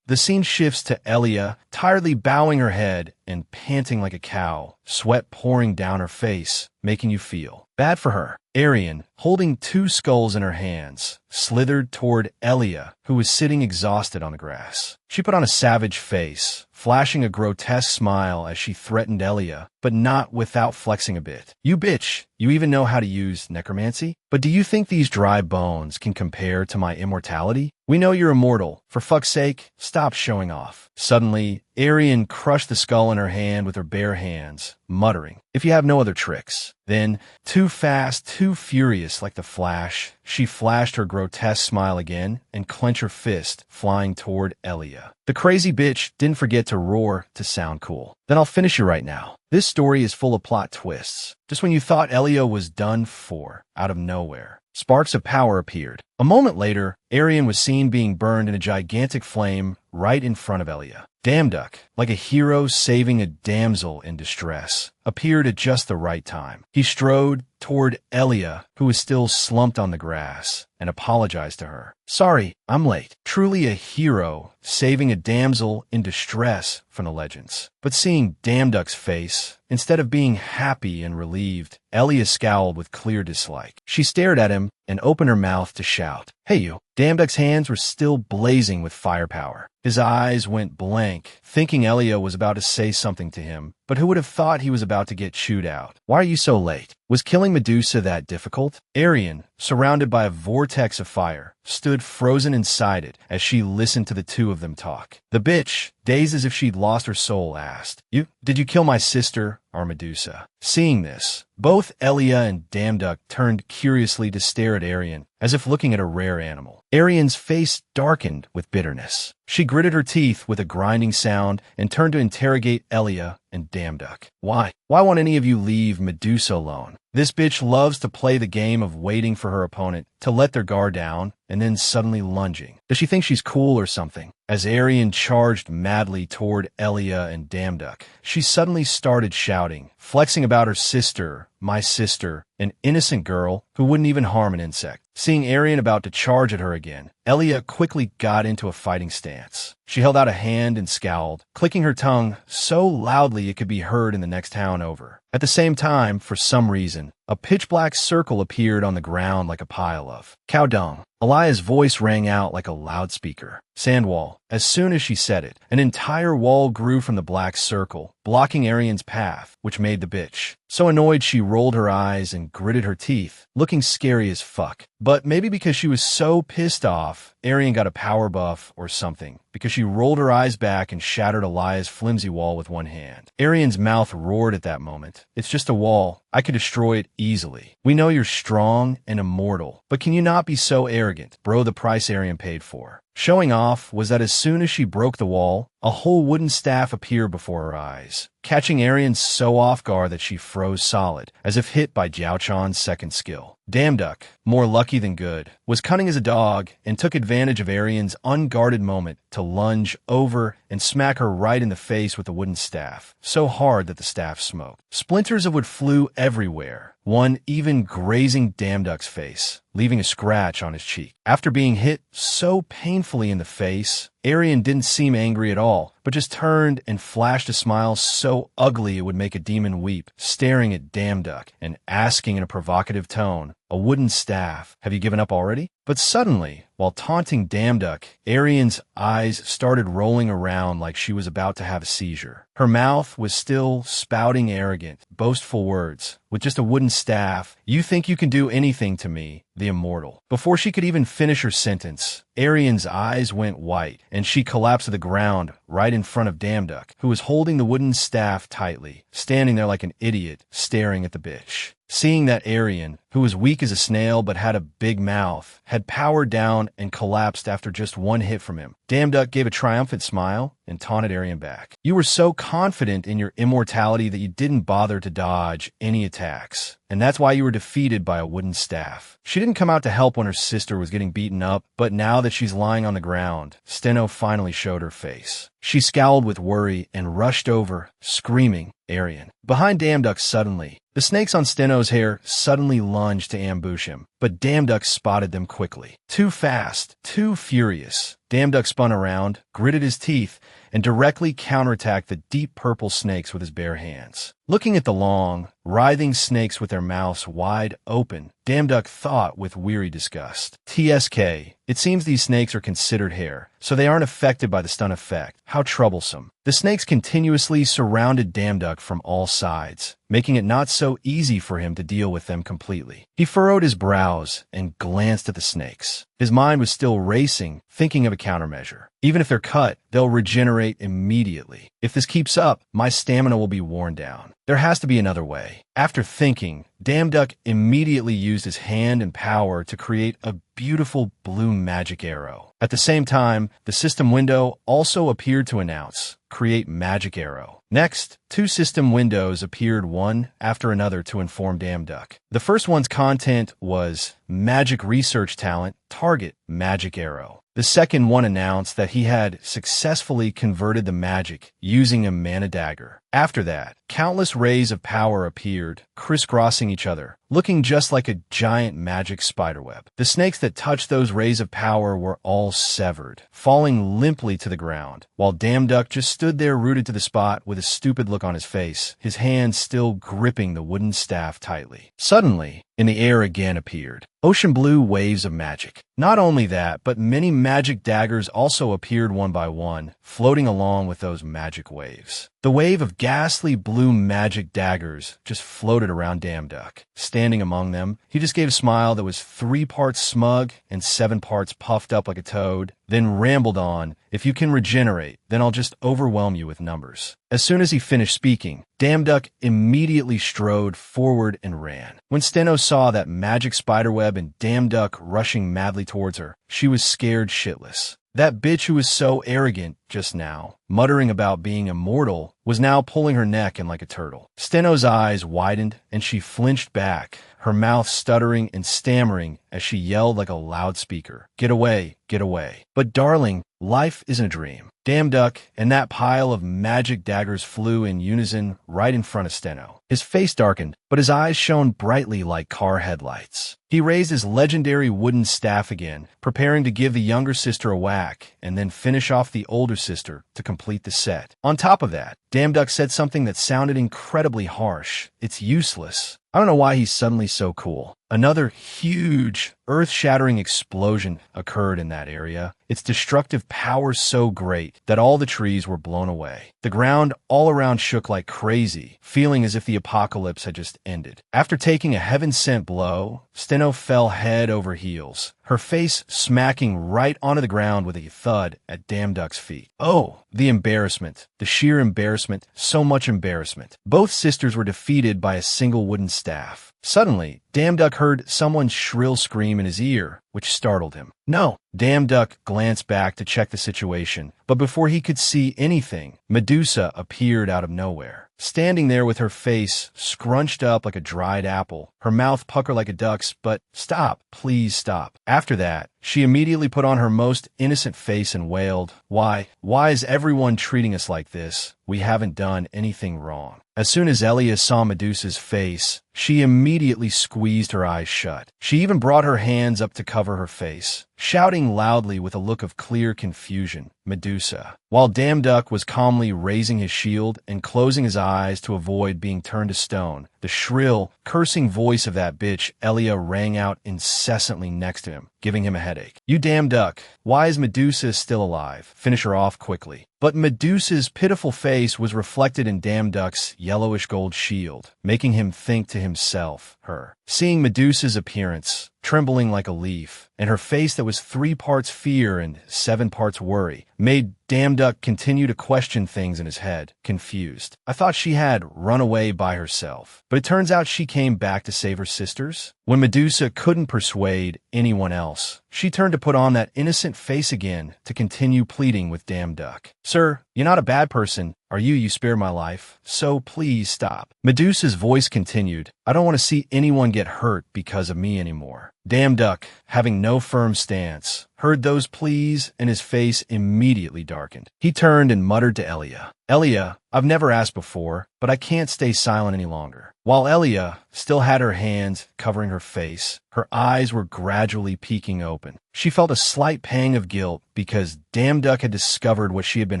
The scene shifts to Elia, tiredly bowing her head and panting like a cow, sweat pouring down her face, making you feel bad for her. Arian, holding 2 skulls in her hands, slithered toward Elia, who was sitting exhausted on the grass. She put on a savage face, flashing a grotesque smile as she threatened Elia, but not without flexing a bit. "You bitch, you even know how to use necromancy? But do you think these dry bones can compare to my immortality? We know you're immortal. For fuck's sake, stop showing off." Suddenly, Arian crushed the skull in her hand with her bare hands, muttering, "If you have no other tricks." Then, too fast, too furious like the Flash, she flashed her grotesque smile again and clenched her fist, flying toward Elia. The crazy bitch didn't forget to roar to sound cool. "Then I'll finish you right now. This story is full of plot twists. Just when you thought Elia was done for, out of nowhere, sparks of power appeared. A moment later, Arian was seen being burned in a gigantic flame right in front of Elia. Damduck, like a hero saving a damsel in distress, appeared at just the right time. He strode toward Elia, who was still slumped on the grass, and apologized to her. "Sorry, I'm late." Truly a hero saving a damsel in distress from the legends. But seeing Damduck's face, Instead of being happy and relieved, Elia scowled with clear dislike. She stared at him and opened her mouth to shout, "Hey you!" Damduk's hands were still blazing with firepower. His eyes went blank, thinking Elia was about to say something to him, but who would have thought he was about to get chewed out? "Why are you so late? Was killing Medusa that difficult?" Arian, surrounded by a vortex of fire, stood frozen inside it as she listened to the two of them talk. The bitch, dazed as if she'd lost her soul, asked, Did you kill my sister or Medusa?" Seeing this, both Elia and Damduk turned curiously to stare at Arian, as if looking at a rare animal. Arian's face darkened with bitterness. She gritted her teeth with a grinding sound and turned to interrogate Elia and Damduk. Why won't any of you leave Medusa alone? This bitch loves to play the game of waiting for her opponent to let their guard down and then suddenly lunging. Does she think she's cool or something? As Arian charged madly toward Elia and Damduk, she suddenly started shouting, flexing about her sister, my sister, an innocent girl who wouldn't even harm an insect. Seeing Arian about to charge at her again, Elia quickly got into a fighting stance. She held out a hand and scowled, clicking her tongue so loudly it could be heard in the next town over. At the same time, for some reason, a pitch-black circle appeared on the ground like a pile of cow dung. Elia's voice rang out like a loudspeaker. Sandwall. As soon as she said it, an entire wall grew from the black circle, blocking Arian's path, which made the bitch so annoyed she rolled her eyes and gritted her teeth, looking scary as fuck. But maybe because she was so pissed off, Arian got a power buff or something, because she rolled her eyes back and shattered Elia's flimsy wall with one hand. Arian's mouth roared at that moment. "It's just a wall. I could destroy it easily. We know you're strong and immortal, but can you not be so arrogant?" Bro, the price Arian paid for. Showing off was that as soon as she broke the wall, a whole wooden staff appeared before her eyes, catching Arian so off guard that she froze solid, as if hit by Jiao Chan's second skill. Damduk, more lucky than good, was cunning as a dog and took advantage of Arian's unguarded moment to lunge over and smack her right in the face with the wooden staff, so hard that the staff smoked. Splinters of wood flew everywhere, one even grazing Damduk's face, leaving a scratch on his cheek. After being hit so painfully in the face, Arian didn't seem angry at all, but just turned and flashed a smile so ugly it would make a demon weep, staring at Damduk and asking in a provocative tone, "A wooden staff, have you given up already?" But suddenly, while taunting Damduk, Arian's eyes started rolling around like she was about to have a seizure. Her mouth was still spouting arrogant, boastful words. "With just a wooden staff, you think you can do anything to me, the immortal." Before she could even finish her sentence, Arian's eyes went white, and she collapsed to the ground right in front of Damduk, who was holding the wooden staff tightly, standing there like an idiot, staring at the bitch. Seeing that Arian, who was weak as a snail but had a big mouth, had powered down and collapsed after just one hit from him, Damduk gave a triumphant smile and taunted Arian back. "You were so confident in your immortality that you didn't bother to dodge any attacks, and that's why you were defeated by a wooden staff." She didn't come out to help when her sister was getting beaten up, but now that she's lying on the ground, Steno finally showed her face. She scowled with worry and rushed over, screaming, "Arian." Behind Damduk suddenly, the snakes on Steno's hair suddenly lunged to ambush him, but Damduk spotted them quickly. Too fast, too furious, Damduk spun around, gritted his teeth, and directly counterattacked the deep purple snakes with his bare hands. Looking at the long, writhing snakes with their mouths wide open, Damduk thought with weary disgust. TSK, it seems these snakes are considered hair, so they aren't affected by the stun effect. How troublesome. The snakes continuously surrounded Damduk from all sides, making it not so easy for him to deal with them completely. He furrowed his brows and glanced at the snakes. His mind was still racing, thinking of a countermeasure. Even if they're cut, they'll regenerate immediately. If this keeps up, my stamina will be worn down. There has to be another way. After thinking, Damduk immediately used his hand and power to create a beautiful blue magic arrow. At the same time, the system window also appeared to announce, "Create magic arrow." Next, two system windows appeared one after another to inform Damduk. The first one's content was Magic Research Talent, Target Magic Arrow. The second one announced that he had successfully converted the magic using a mana dagger. After that, countless rays of power appeared, crisscrossing each other, looking just like a giant magic spiderweb. The snakes that touched those rays of power were all severed, falling limply to the ground, while Damduck just stood there rooted to the spot with a stupid look on his face, his hand still gripping the wooden staff tightly. Suddenly, in the air again appeared ocean blue waves of magic. Not only that, but many magic daggers also appeared one by one, floating along with those magic waves. The wave of ghastly blue magic daggers just floated around Damduck. Standing among them, he just gave a smile that was 3 parts smug and 7 parts puffed up like a toad, then rambled on, "If you can regenerate, then I'll just overwhelm you with numbers." As soon as he finished speaking, Damduck immediately strode forward and ran. When Steno saw that magic spiderweb and Damduck rushing madly towards her, she was scared shitless. That bitch who was so arrogant just now, muttering about being immortal, was now pulling her neck in like a turtle. Steno's eyes widened and she flinched back, her mouth stuttering and stammering as she yelled like a loudspeaker, "Get away, get away." But darling, life isn't a dream. Damduck and that pile of magic daggers flew in unison right in front of Steno. His face darkened, but his eyes shone brightly like car headlights. He raised his legendary wooden staff again, preparing to give the younger sister a whack, and then finish off the older sister to complete the set. On top of that, Damduck said something that sounded incredibly harsh. "It's useless." I don't know why he's suddenly so cool. Another huge, earth-shattering explosion occurred in that area, its destructive power so great that all the trees were blown away. The ground all around shook like crazy, feeling as if the apocalypse had just ended. After taking a heaven-sent blow, Steno fell head over heels, her face smacking right onto the ground with a thud at Damduck's feet. Oh, the embarrassment, the sheer embarrassment, so much embarrassment. Both sisters were defeated by a single wooden staff. Suddenly, Damduck heard someone's shrill scream in his ear, which startled him. No! Damduck glanced back to check the situation, but before he could see anything, Medusa appeared out of nowhere. Standing there with her face scrunched up like a dried apple, her mouth puckered like a duck's, but "Stop, please stop." After that, she immediately put on her most innocent face and wailed, why is everyone treating us like this? We haven't done anything wrong." As soon as Elia saw Medusa's face, she immediately squeezed her eyes shut. She even brought her hands up to cover her face, shouting loudly with a look of clear confusion, "Medusa." While Damduck was calmly raising his shield and closing his eyes to avoid being turned to stone, the shrill, cursing voice of that bitch Elia rang out incessantly next to him, giving him a headache. "You damn duck, why is Medusa still alive? Finish her off quickly." But Medusa's pitiful face was reflected in Damduck's yellowish gold shield, making him think to himself, her. Seeing Medusa's appearance, trembling like a leaf, and her face that was 3 parts fear and 7 parts worry, made Damduck continue to question things in his head, confused. I thought she had run away by herself, but it turns out she came back to save her sisters. When Medusa couldn't persuade anyone else, she turned to put on that innocent face again to continue pleading with Damduck. "Sir, you're not a bad person, are you? You spared my life, so please stop." Medusa's voice continued, "I don't want to see anyone get hurt because of me anymore." Damduck, having no firm stance, heard those pleas and his face immediately darkened. He turned and muttered to Elia, "Elia, I've never asked before, but I can't stay silent any longer." While Elia still had her hands covering her face, her eyes were gradually peeking open. She felt a slight pang of guilt because Damduck had discovered what she had been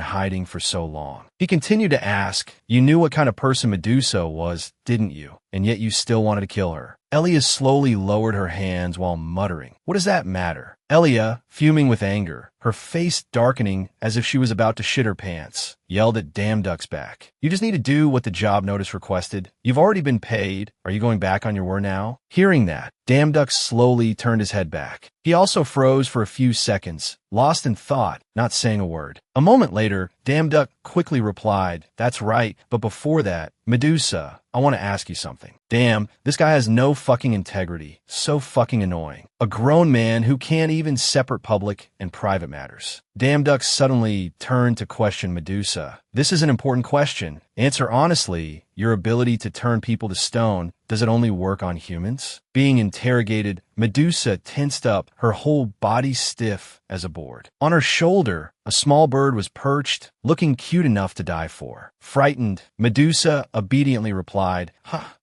hiding for so long. He continued to ask, "You knew what kind of person Medusa was, didn't you? And yet you still wanted to kill her." Elia slowly lowered her hands while muttering, "What does that matter?" Elia, fuming with anger, her face darkening as if she was about to shit her pants, yelled at Damduck's back, "You just need to do what the job notice requested. You've already been paid. Are you going back on your word now?" Hearing that, Damduck slowly turned his head back. He also froze for a few seconds, lost in thought, not saying a word. A moment later, Damduck quickly replied, "That's right, but before that, Medusa, I want to ask you something." Damn, this guy has no fucking integrity. So fucking annoying. A grown man who can't even separate public and private matters. Damduck suddenly turned to question Medusa. "This is an important question. Answer honestly. Your ability to turn people to stone, does it only work on humans?" Being interrogated, Medusa tensed up, her whole body stiff as a board. On her shoulder, a small bird was perched, looking cute enough to die for. Frightened, Medusa obediently replied,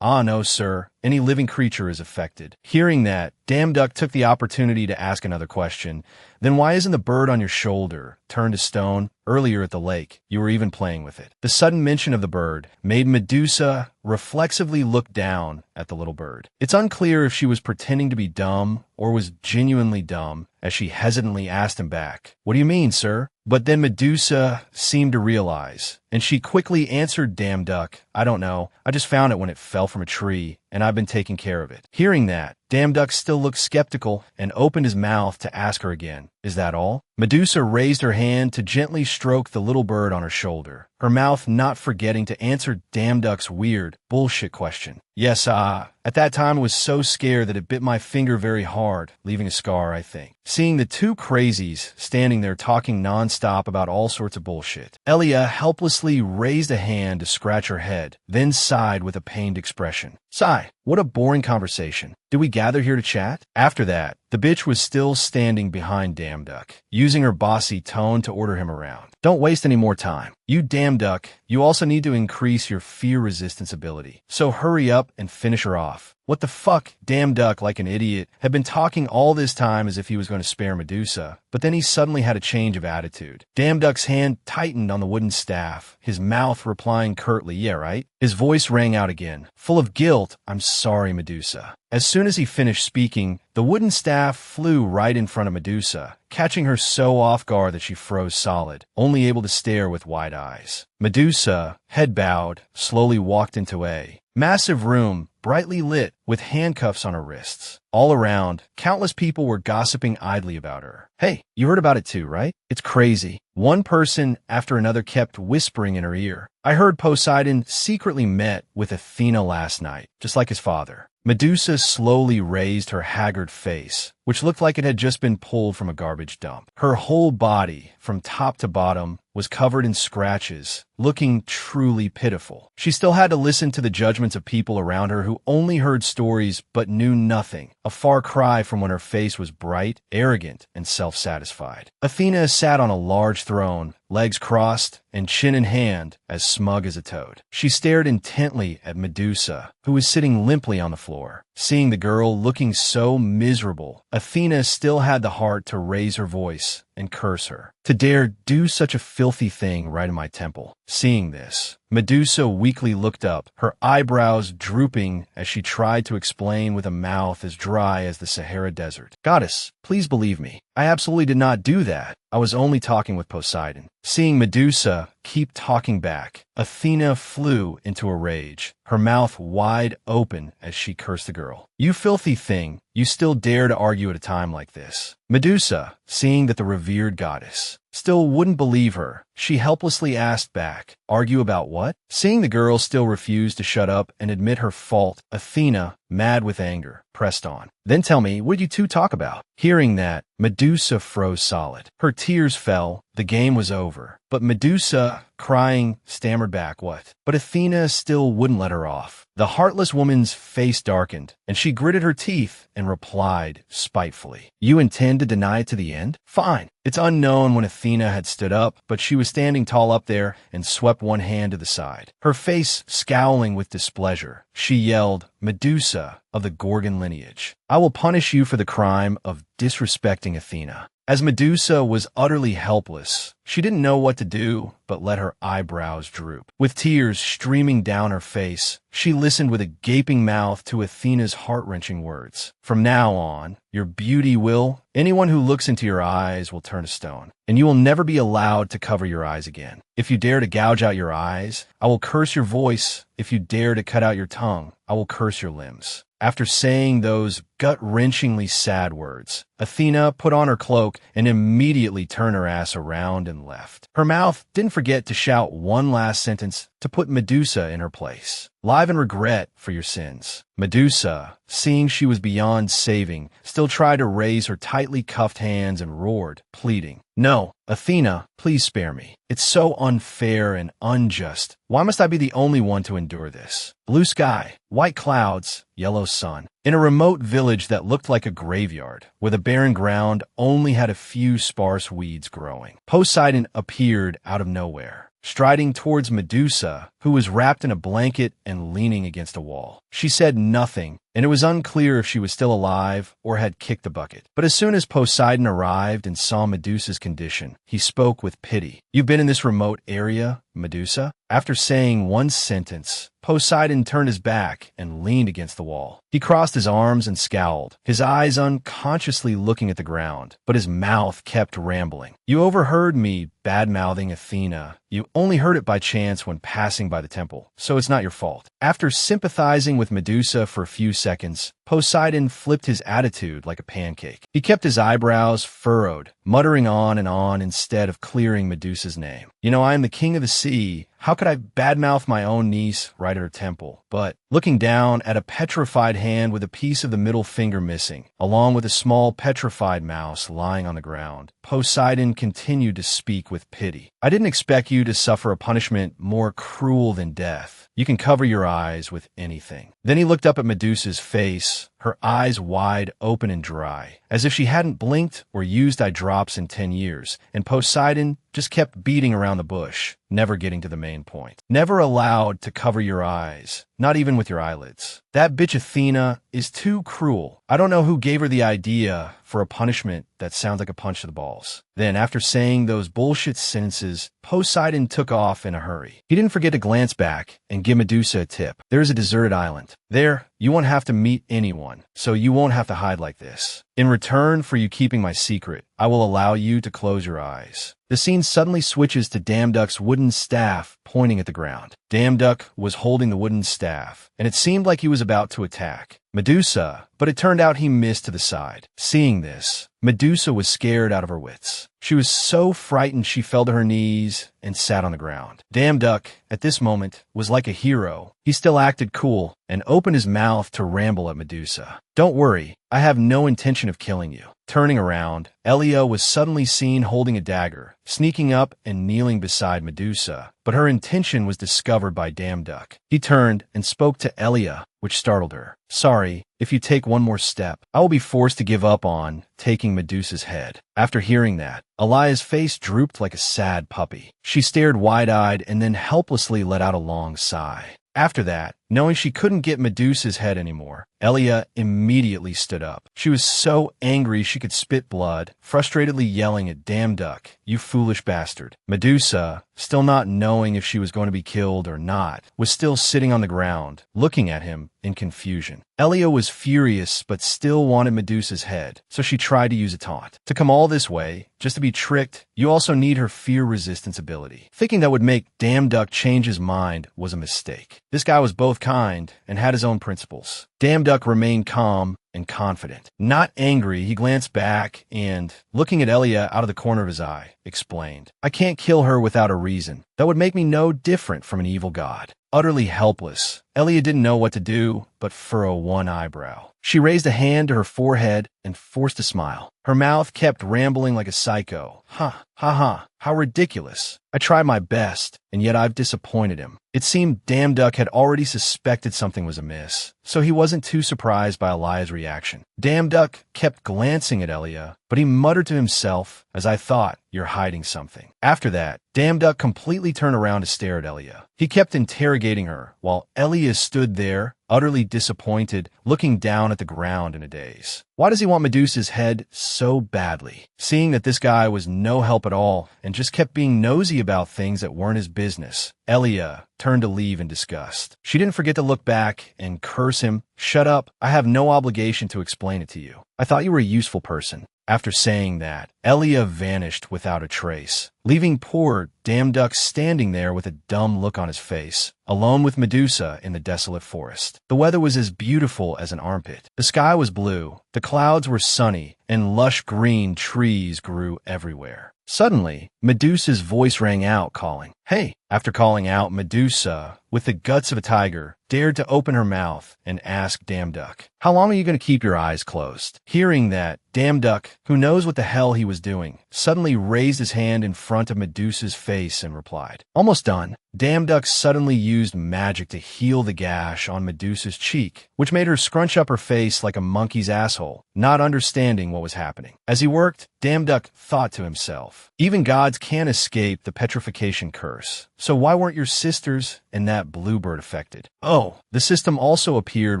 "Ah, no, sir. Any living creature is affected." Hearing that, Damn Duck took the opportunity to ask another question. "Then why isn't the bird on your shoulder turned to stone? Earlier at the lake, you were even playing with it." The sudden mention of the bird made Medusa reflexively look down at the little bird. It's unclear if she was pretending to be dumb or was genuinely dumb as she hesitantly asked him back, "What do you mean, sir?" But then Medusa seemed to realize, and she quickly answered Damn Duck, "I don't know. I just found it when it fell from a tree, and I've been taking care of it." Hearing that, Damn Duck still looked skeptical and opened his mouth to ask her again, "Is that all?" Medusa raised her hand to gently stroke the little bird on her shoulder, her mouth not forgetting to answer Damn Duck's weird, bullshit question. "Yes, at that time I was so scared that it bit my finger very hard, leaving a scar, I think." Seeing the two crazies standing there talking nonstop about all sorts of bullshit, Elia helplessly raised a hand to scratch her head, then sighed with a pained expression. "Sigh, what a boring conversation. Did we gather here to chat?" After that, the bitch was still standing behind Damn Duck, using her bossy tone to order him around. "Don't waste any more time. You Damn Duck, you also need to increase your fear resistance ability. So hurry up and finish her off." What the fuck? Damn Duck, like an idiot, had been talking all this time as if he was going to spare Medusa, but then he suddenly had a change of attitude. Damn Duck's hand tightened on the wooden staff, his mouth replying curtly, "Yeah, right?" His voice rang out again, full of guilt, "I'm sorry, Medusa." As soon as he finished speaking, the wooden staff flew right in front of Medusa, catching her so off guard that she froze solid, only able to stare with wide eyes. Medusa, head bowed, slowly walked into a massive room, brightly lit, with handcuffs on her wrists. All around, countless people were gossiping idly about her. "Hey, you heard about it too, right? It's crazy." One person after another kept whispering in her ear, "I heard Poseidon secretly met with Athena last night, just like his father." Medusa slowly raised her haggard face, which looked like it had just been pulled from a garbage dump. Her whole body, from top to bottom, was covered in scratches, looking truly pitiful. She still had to listen to the judgments of people around her who only heard stories but knew nothing, a far cry from when her face was bright, arrogant, and self-satisfied. Athena sat on a large throne, legs crossed, and chin in hand, as smug as a toad. She stared intently at Medusa, who was sitting limply on the floor. Seeing the girl looking so miserable, Athena still had the heart to raise her voice and curse her. To dare do such a filthy thing right in my temple. Seeing this, Medusa weakly looked up, her eyebrows drooping as she tried to explain with a mouth as dry as the Sahara Desert. "Goddess, please believe me. I absolutely did not do that. I was only talking with Poseidon." Seeing Medusa keep talking back, Athena flew into a rage, her mouth wide open as she cursed the girl. "You filthy thing, you still dare to argue at a time like this." Medusa, seeing that the revered goddess still wouldn't believe her, she helplessly asked back, "Argue about what?" Seeing the girl still refused to shut up and admit her fault, Athena, mad with anger, pressed on. "Then tell me, what did you two talk about?" Hearing that, Medusa froze solid. Her tears fell. The game was over. But Medusa, crying, stammered back, "What?" But Athena still wouldn't let her off. The heartless woman's face darkened, and she gritted her teeth and replied spitefully, "You intend to deny it to the end? Fine." It's unknown when Athena had stood up, but she was standing tall up there and swept one hand to the side. Her face scowling with displeasure, she yelled, "Medusa of the Gorgon lineage, I will punish you for the crime of disrespecting Athena." As Medusa was utterly helpless, she didn't know what to do but let her eyebrows droop. With tears streaming down her face, she listened with a gaping mouth to Athena's heart-wrenching words. "From now on, your beauty will, anyone who looks into your eyes will turn to stone, and you will never be allowed to cover your eyes again. If you dare to gouge out your eyes, I will curse your voice. If you dare to cut out your tongue, I will curse your limbs." After saying those gut-wrenchingly sad words, Athena put on her cloak and immediately turned her ass around and left. Her mouth didn't forget to shout one last sentence to put Medusa in her place. "Live in regret for your sins." Medusa, seeing she was beyond saving, still tried to raise her tightly cuffed hands and roared, pleading, "No, Athena, please spare me. It's so unfair and unjust. Why must I be the only one to endure this? Blue sky, white clouds, yellow sun. in a remote village that looked like a graveyard, where the barren ground only had a few sparse weeds growing. Poseidon appeared out of nowhere, striding towards Medusa, who was wrapped in a blanket and leaning against a wall. She said nothing, and it was unclear if she was still alive or had kicked the bucket. But as soon as Poseidon arrived and saw Medusa's condition, he spoke with pity. "You've been in this remote area, Medusa?" After saying one sentence, Poseidon turned his back and leaned against the wall. He crossed his arms and scowled, his eyes unconsciously looking at the ground, but his mouth kept rambling. "You overheard me bad-mouthing Athena. You only heard it by chance when passing by the temple, so it's not your fault." After sympathizing with Medusa for a few seconds, Poseidon flipped his attitude like a pancake. He kept his eyebrows furrowed, muttering on and on instead of clearing Medusa's name. "You know, I am the king of the sea. How could I badmouth my own niece right at her temple?" But looking down at a petrified hand with a piece of the middle finger missing, along with a small petrified mouse lying on the ground, Poseidon continued to speak with pity. "I didn't expect you to suffer a punishment more cruel than death. You can cover your eyes with anything." Then he looked up at Medusa's face, her eyes wide open and dry, as if she hadn't blinked or used eye drops in 10 years, and Poseidon just kept beating around the bush, never getting to the main point. "Never allowed to cover your eyes, not even with your eyelids. That bitch Athena is too cruel. I don't know who gave her the idea for a punishment that sounds like a punch to the balls." Then, after saying those bullshit sentences, Poseidon took off in a hurry. He didn't forget to glance back and give Medusa a tip. "There's a deserted island. There, you won't have to meet anyone, so you won't have to hide like this. In return for you keeping my secret, I will allow you to close your eyes." The scene suddenly switches to Damduck's wooden staff pointing at the ground. Damduck was holding the wooden staff, and it seemed like he was about to attack Medusa, but it turned out he missed to the side. Seeing this, Medusa was scared out of her wits. She was so frightened she fell to her knees and sat on the ground. Damduck, at this moment, was like a hero. He still acted cool and opened his mouth to ramble at Medusa. "Don't worry, I have no intention of killing you." Turning around, Elia was suddenly seen holding a dagger, sneaking up and kneeling beside Medusa, but her intention was discovered by Damduck. He turned and spoke to Elia, which startled her. "Sorry, if you take one more step, I will be forced to give up on taking Medusa's head." After hearing that, Elia's face drooped like a sad puppy. She stared wide-eyed and then helplessly let out a long sigh. After that, knowing she couldn't get Medusa's head anymore, Elia immediately stood up. She was so angry she could spit blood, frustratedly yelling at Damduck, "You foolish bastard." Medusa, still not knowing if she was going to be killed or not, was still sitting on the ground, looking at him in confusion. Elia was furious but still wanted Medusa's head, so she tried to use a taunt. To come all this way, just to be tricked, you also need her fear resistance ability. Thinking that would make Damduck change his mind was a mistake. This guy was both kind and had his own principles. Damduck remained calm and confident. Not angry, he glanced back and, looking at Elia out of the corner of his eye, explained, "I can't kill her without a reason. That would make me no different from an evil god." Utterly helpless, Elia didn't know what to do but furrow one eyebrow. She raised a hand to her forehead and forced a smile. Her mouth kept rambling like a psycho. Ha ha, how ridiculous. I tried my best, and yet I've disappointed him." It seemed Damduck had already suspected something was amiss, so he wasn't too surprised by Elia's reaction. Damduck kept glancing at Elia, but he muttered to himself, "As I thought, you're hiding something." After that, Damduck completely turned around to stare at Elia. He kept interrogating her, while Elia stood there, utterly disappointed, looking down at the ground in a daze. Why does he want Medusa's head so badly? Seeing that this guy was no help at all and just kept being nosy about things that weren't his business, Elia turned to leave in disgust. She didn't forget to look back and curse him. "Shut up, I have no obligation to explain it to you. I thought you were a useful person." After saying that, Elia vanished without a trace, leaving poor Damduck standing there with a dumb look on his face, alone with Medusa in the desolate forest. The weather was as beautiful as an armpit. The sky was blue, the clouds were sunny, and lush green trees grew everywhere. Suddenly, Medusa's voice rang out, calling, "Hey!" After calling out, Medusa, with the guts of a tiger, dared to open her mouth and ask Damduck, "How long are you going to keep your eyes closed?" Hearing that, Damduck, who knows what the hell he was doing, suddenly raised his hand in front front of Medusa's face and replied, "Almost done." Damduck suddenly used magic to heal the gash on Medusa's cheek, which made her scrunch up her face like a monkey's asshole, not understanding what was happening. As he worked, Damduck thought to himself, "Even gods can't escape the petrification curse, so why weren't your sisters and that bluebird affected?" Oh, the system also appeared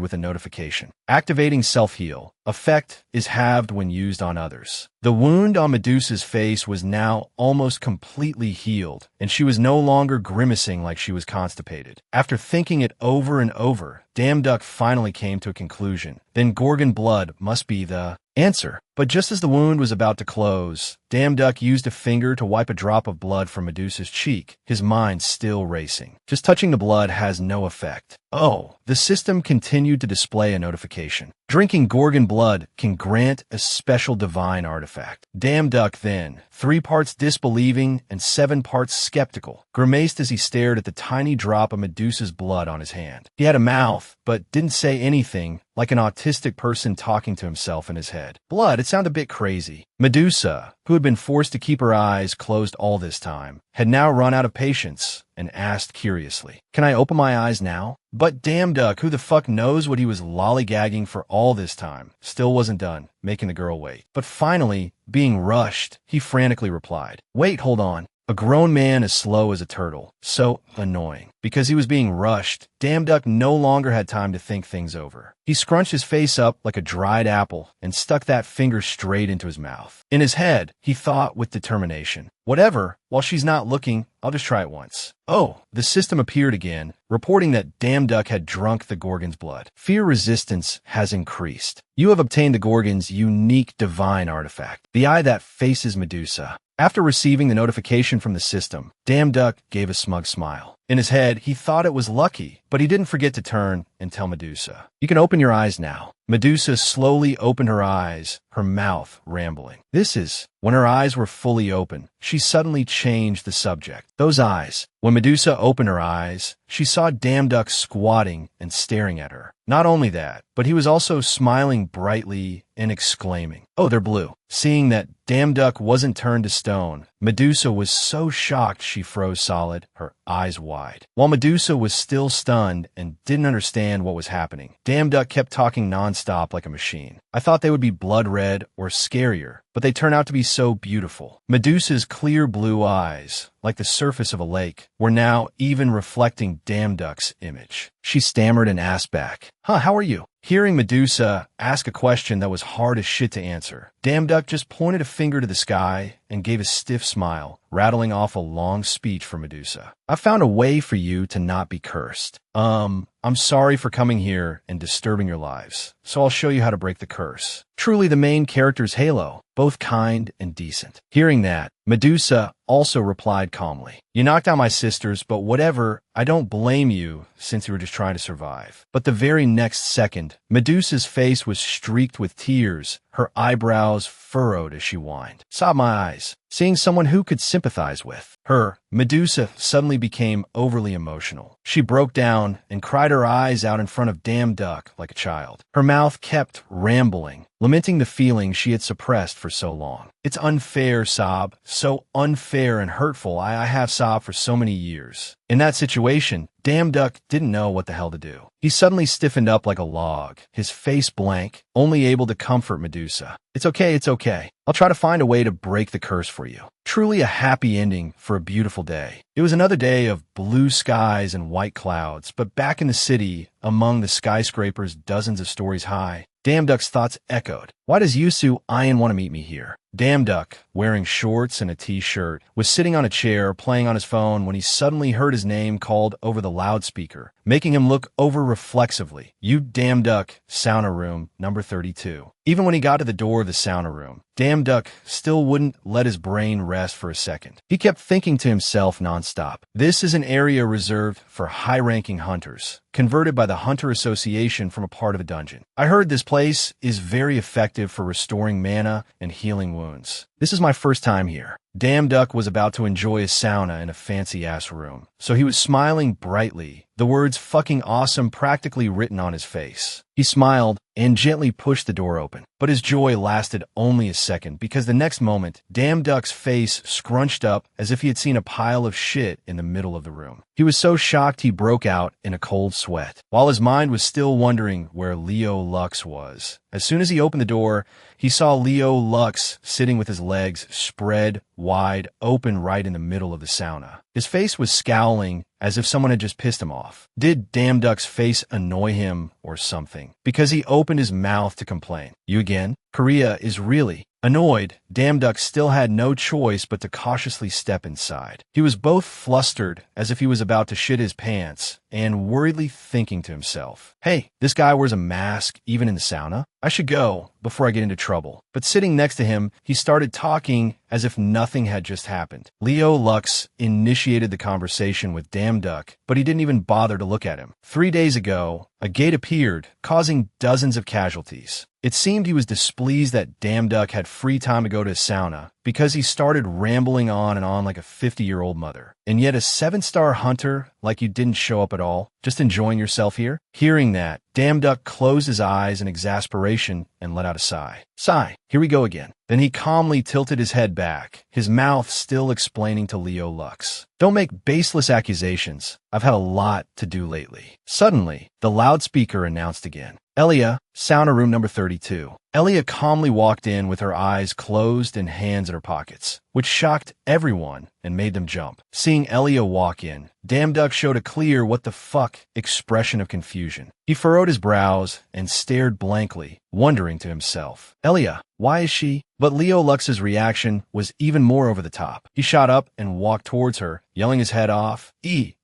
with a notification. Activating self-heal. Effect is halved when used on others. The wound on Medusa's face was now almost completely healed, and she was no longer grimacing like she was constipated. After thinking it over and over, Damduck finally came to a conclusion. Then Gorgon blood must be the answer. But just as the wound was about to close, Damduck used a finger to wipe a drop of blood from Medusa's cheek, his mind still racing. Just touching the blood has no effect. Oh, the system continued to display a notification. Drinking Gorgon blood can grant a special divine artifact. Damduck then, 3 parts disbelieving and 7 parts skeptical, grimaced as he stared at the tiny drop of Medusa's blood on his hand. He had a mouth, but didn't say anything, like an autistic person talking to himself in his head. Blood, it sounded a bit crazy. Medusa, who had been forced to keep her eyes closed all this time, had now run out of patience and asked curiously, "Can I open my eyes now?" But Damduck, who the fuck knows what he was lollygagging for all this time, still wasn't done, making the girl wait. But finally, being rushed, he frantically replied, "Wait, hold on." A grown man as slow as a turtle. So annoying. Because he was being rushed, Damduck no longer had time to think things over. He scrunched his face up like a dried apple and stuck that finger straight into his mouth. In his head, he thought with determination, "Whatever, while she's not looking, I'll just try it once." Oh, the system appeared again, reporting that Damduck had drunk the Gorgon's blood. Fear resistance has increased. You have obtained the Gorgon's unique divine artifact, the eye that faces Medusa. After receiving the notification from the system, Damduck gave a smug smile. In his head, he thought it was lucky, but he didn't forget to turn and tell Medusa, "You can open your eyes now." Medusa slowly opened her eyes, her mouth rambling. When her eyes were fully open, she suddenly changed the subject. Those eyes. When Medusa opened her eyes, she saw Damduck squatting and staring at her. Not only that, but he was also smiling brightly and exclaiming, "Oh, they're blue." Seeing that Damduck wasn't turned to stone, Medusa was so shocked she froze solid, her eyes wide. While Medusa was still stunned and didn't understand what was happening, Damduck kept talking nonstop like a machine. "I thought they would be blood red or scarier, but they turn out to be so beautiful." Medusa's clear blue eyes, like the surface of a lake, were now even reflecting Damduck's image. She stammered and asked back, "How are you?" Hearing Medusa ask a question that was hard as shit to answer, Damduck just pointed a finger to the sky and gave a stiff smile, rattling off a long speech for Medusa. "I found a way for you to not be cursed. I'm sorry for coming here and disturbing your lives, so I'll show you how to break the curse." Truly the main character's halo, both kind and decent. Hearing that, Medusa also replied calmly, "You knocked out my sisters, but whatever, I don't blame you since you were just trying to survive." But the very next second, Medusa's face was streaked with tears, her eyebrows furrowed as she whined. "Sob my eyes." Seeing someone who could sympathize with her, Medusa suddenly became overly emotional. She broke down and cried her eyes out in front of Damduck like a child. Her mouth kept rambling, lamenting the feeling she had suppressed for so long. "It's unfair, Sob. So unfair and hurtful. I have sobbed for so many years." In that situation, Damduck didn't know what the hell to do. He suddenly stiffened up like a log, his face blank, only able to comfort Medusa. It's okay. I'll try to find a way to break the curse for you." Truly a happy ending for a beautiful day. It was another day of blue skies and white clouds, but back in the city, among the skyscrapers dozens of stories high, Damduck's thoughts echoed. Why does Yusu Ian want to meet me here? Damduck, wearing shorts and a t-shirt, was sitting on a chair playing on his phone when he suddenly heard his name called over the loudspeaker, making him look over reflexively. "You Damduck, sauna room, number 32. Even when he got to the door of the sauna room, Damduck still wouldn't let his brain rest for a second. He kept thinking to himself nonstop, "This is an area reserved for high-ranking hunters, converted by the Hunter Association from a part of a dungeon. I heard this place is very effective for restoring mana and healing wounds. This is my first time here." Damduck was about to enjoy a sauna in a fancy-ass room, so he was smiling brightly, though the words "fucking awesome" practically written on his face. He smiled and gently pushed the door open. But his joy lasted only a second, because the next moment, Damn Duck's face scrunched up as if he had seen a pile of shit in the middle of the room. He was so shocked he broke out in a cold sweat, while his mind was still wondering where Leo Lux was. As soon as he opened the door, he saw Leo Lux sitting with his legs spread wide open right in the middle of the sauna. His face was scowling as if someone had just pissed him off. Did Damn Duck's face annoy him or something? Because he opened his mouth to complain. You again? Korea is really annoyed. Damn Duck still had no choice but to cautiously step inside. He was both flustered, as if he was about to shit his pants, and worriedly thinking to himself, hey, this guy wears a mask even in the sauna? I should go before I get into trouble. But sitting next to him, he started talking as if nothing had just happened. Leo Lux initiated the conversation with Damn Duck, but he didn't even bother to look at him. 3 days ago, a gate appeared, causing dozens of casualties. It seemed he was displeased that Damn Duck had free time to go to a sauna, because he started rambling on and on like a 50-year-old mother. And yet a 7-star hunter like you didn't show up at all, just enjoying yourself here? Hearing that, Damn Duck closed his eyes in exasperation and let out a sigh. Sigh, here we go again. Then he calmly tilted his head back, his mouth still explaining to Leo Lux. Don't make baseless accusations. I've had a lot to do lately. Suddenly, the loudspeaker announced again. Elia, sauna room number 32. Elia calmly walked in with her eyes closed and hands in her pockets, which shocked everyone and made them jump. Seeing Elia walk in, Damn Duck showed a clear what the fuck expression of confusion. He furrowed his brows and stared blankly, wondering to himself, Elia, why is she? But Leo Lux's reaction was even more over the top. He shot up and walked towards her, yelling his head off,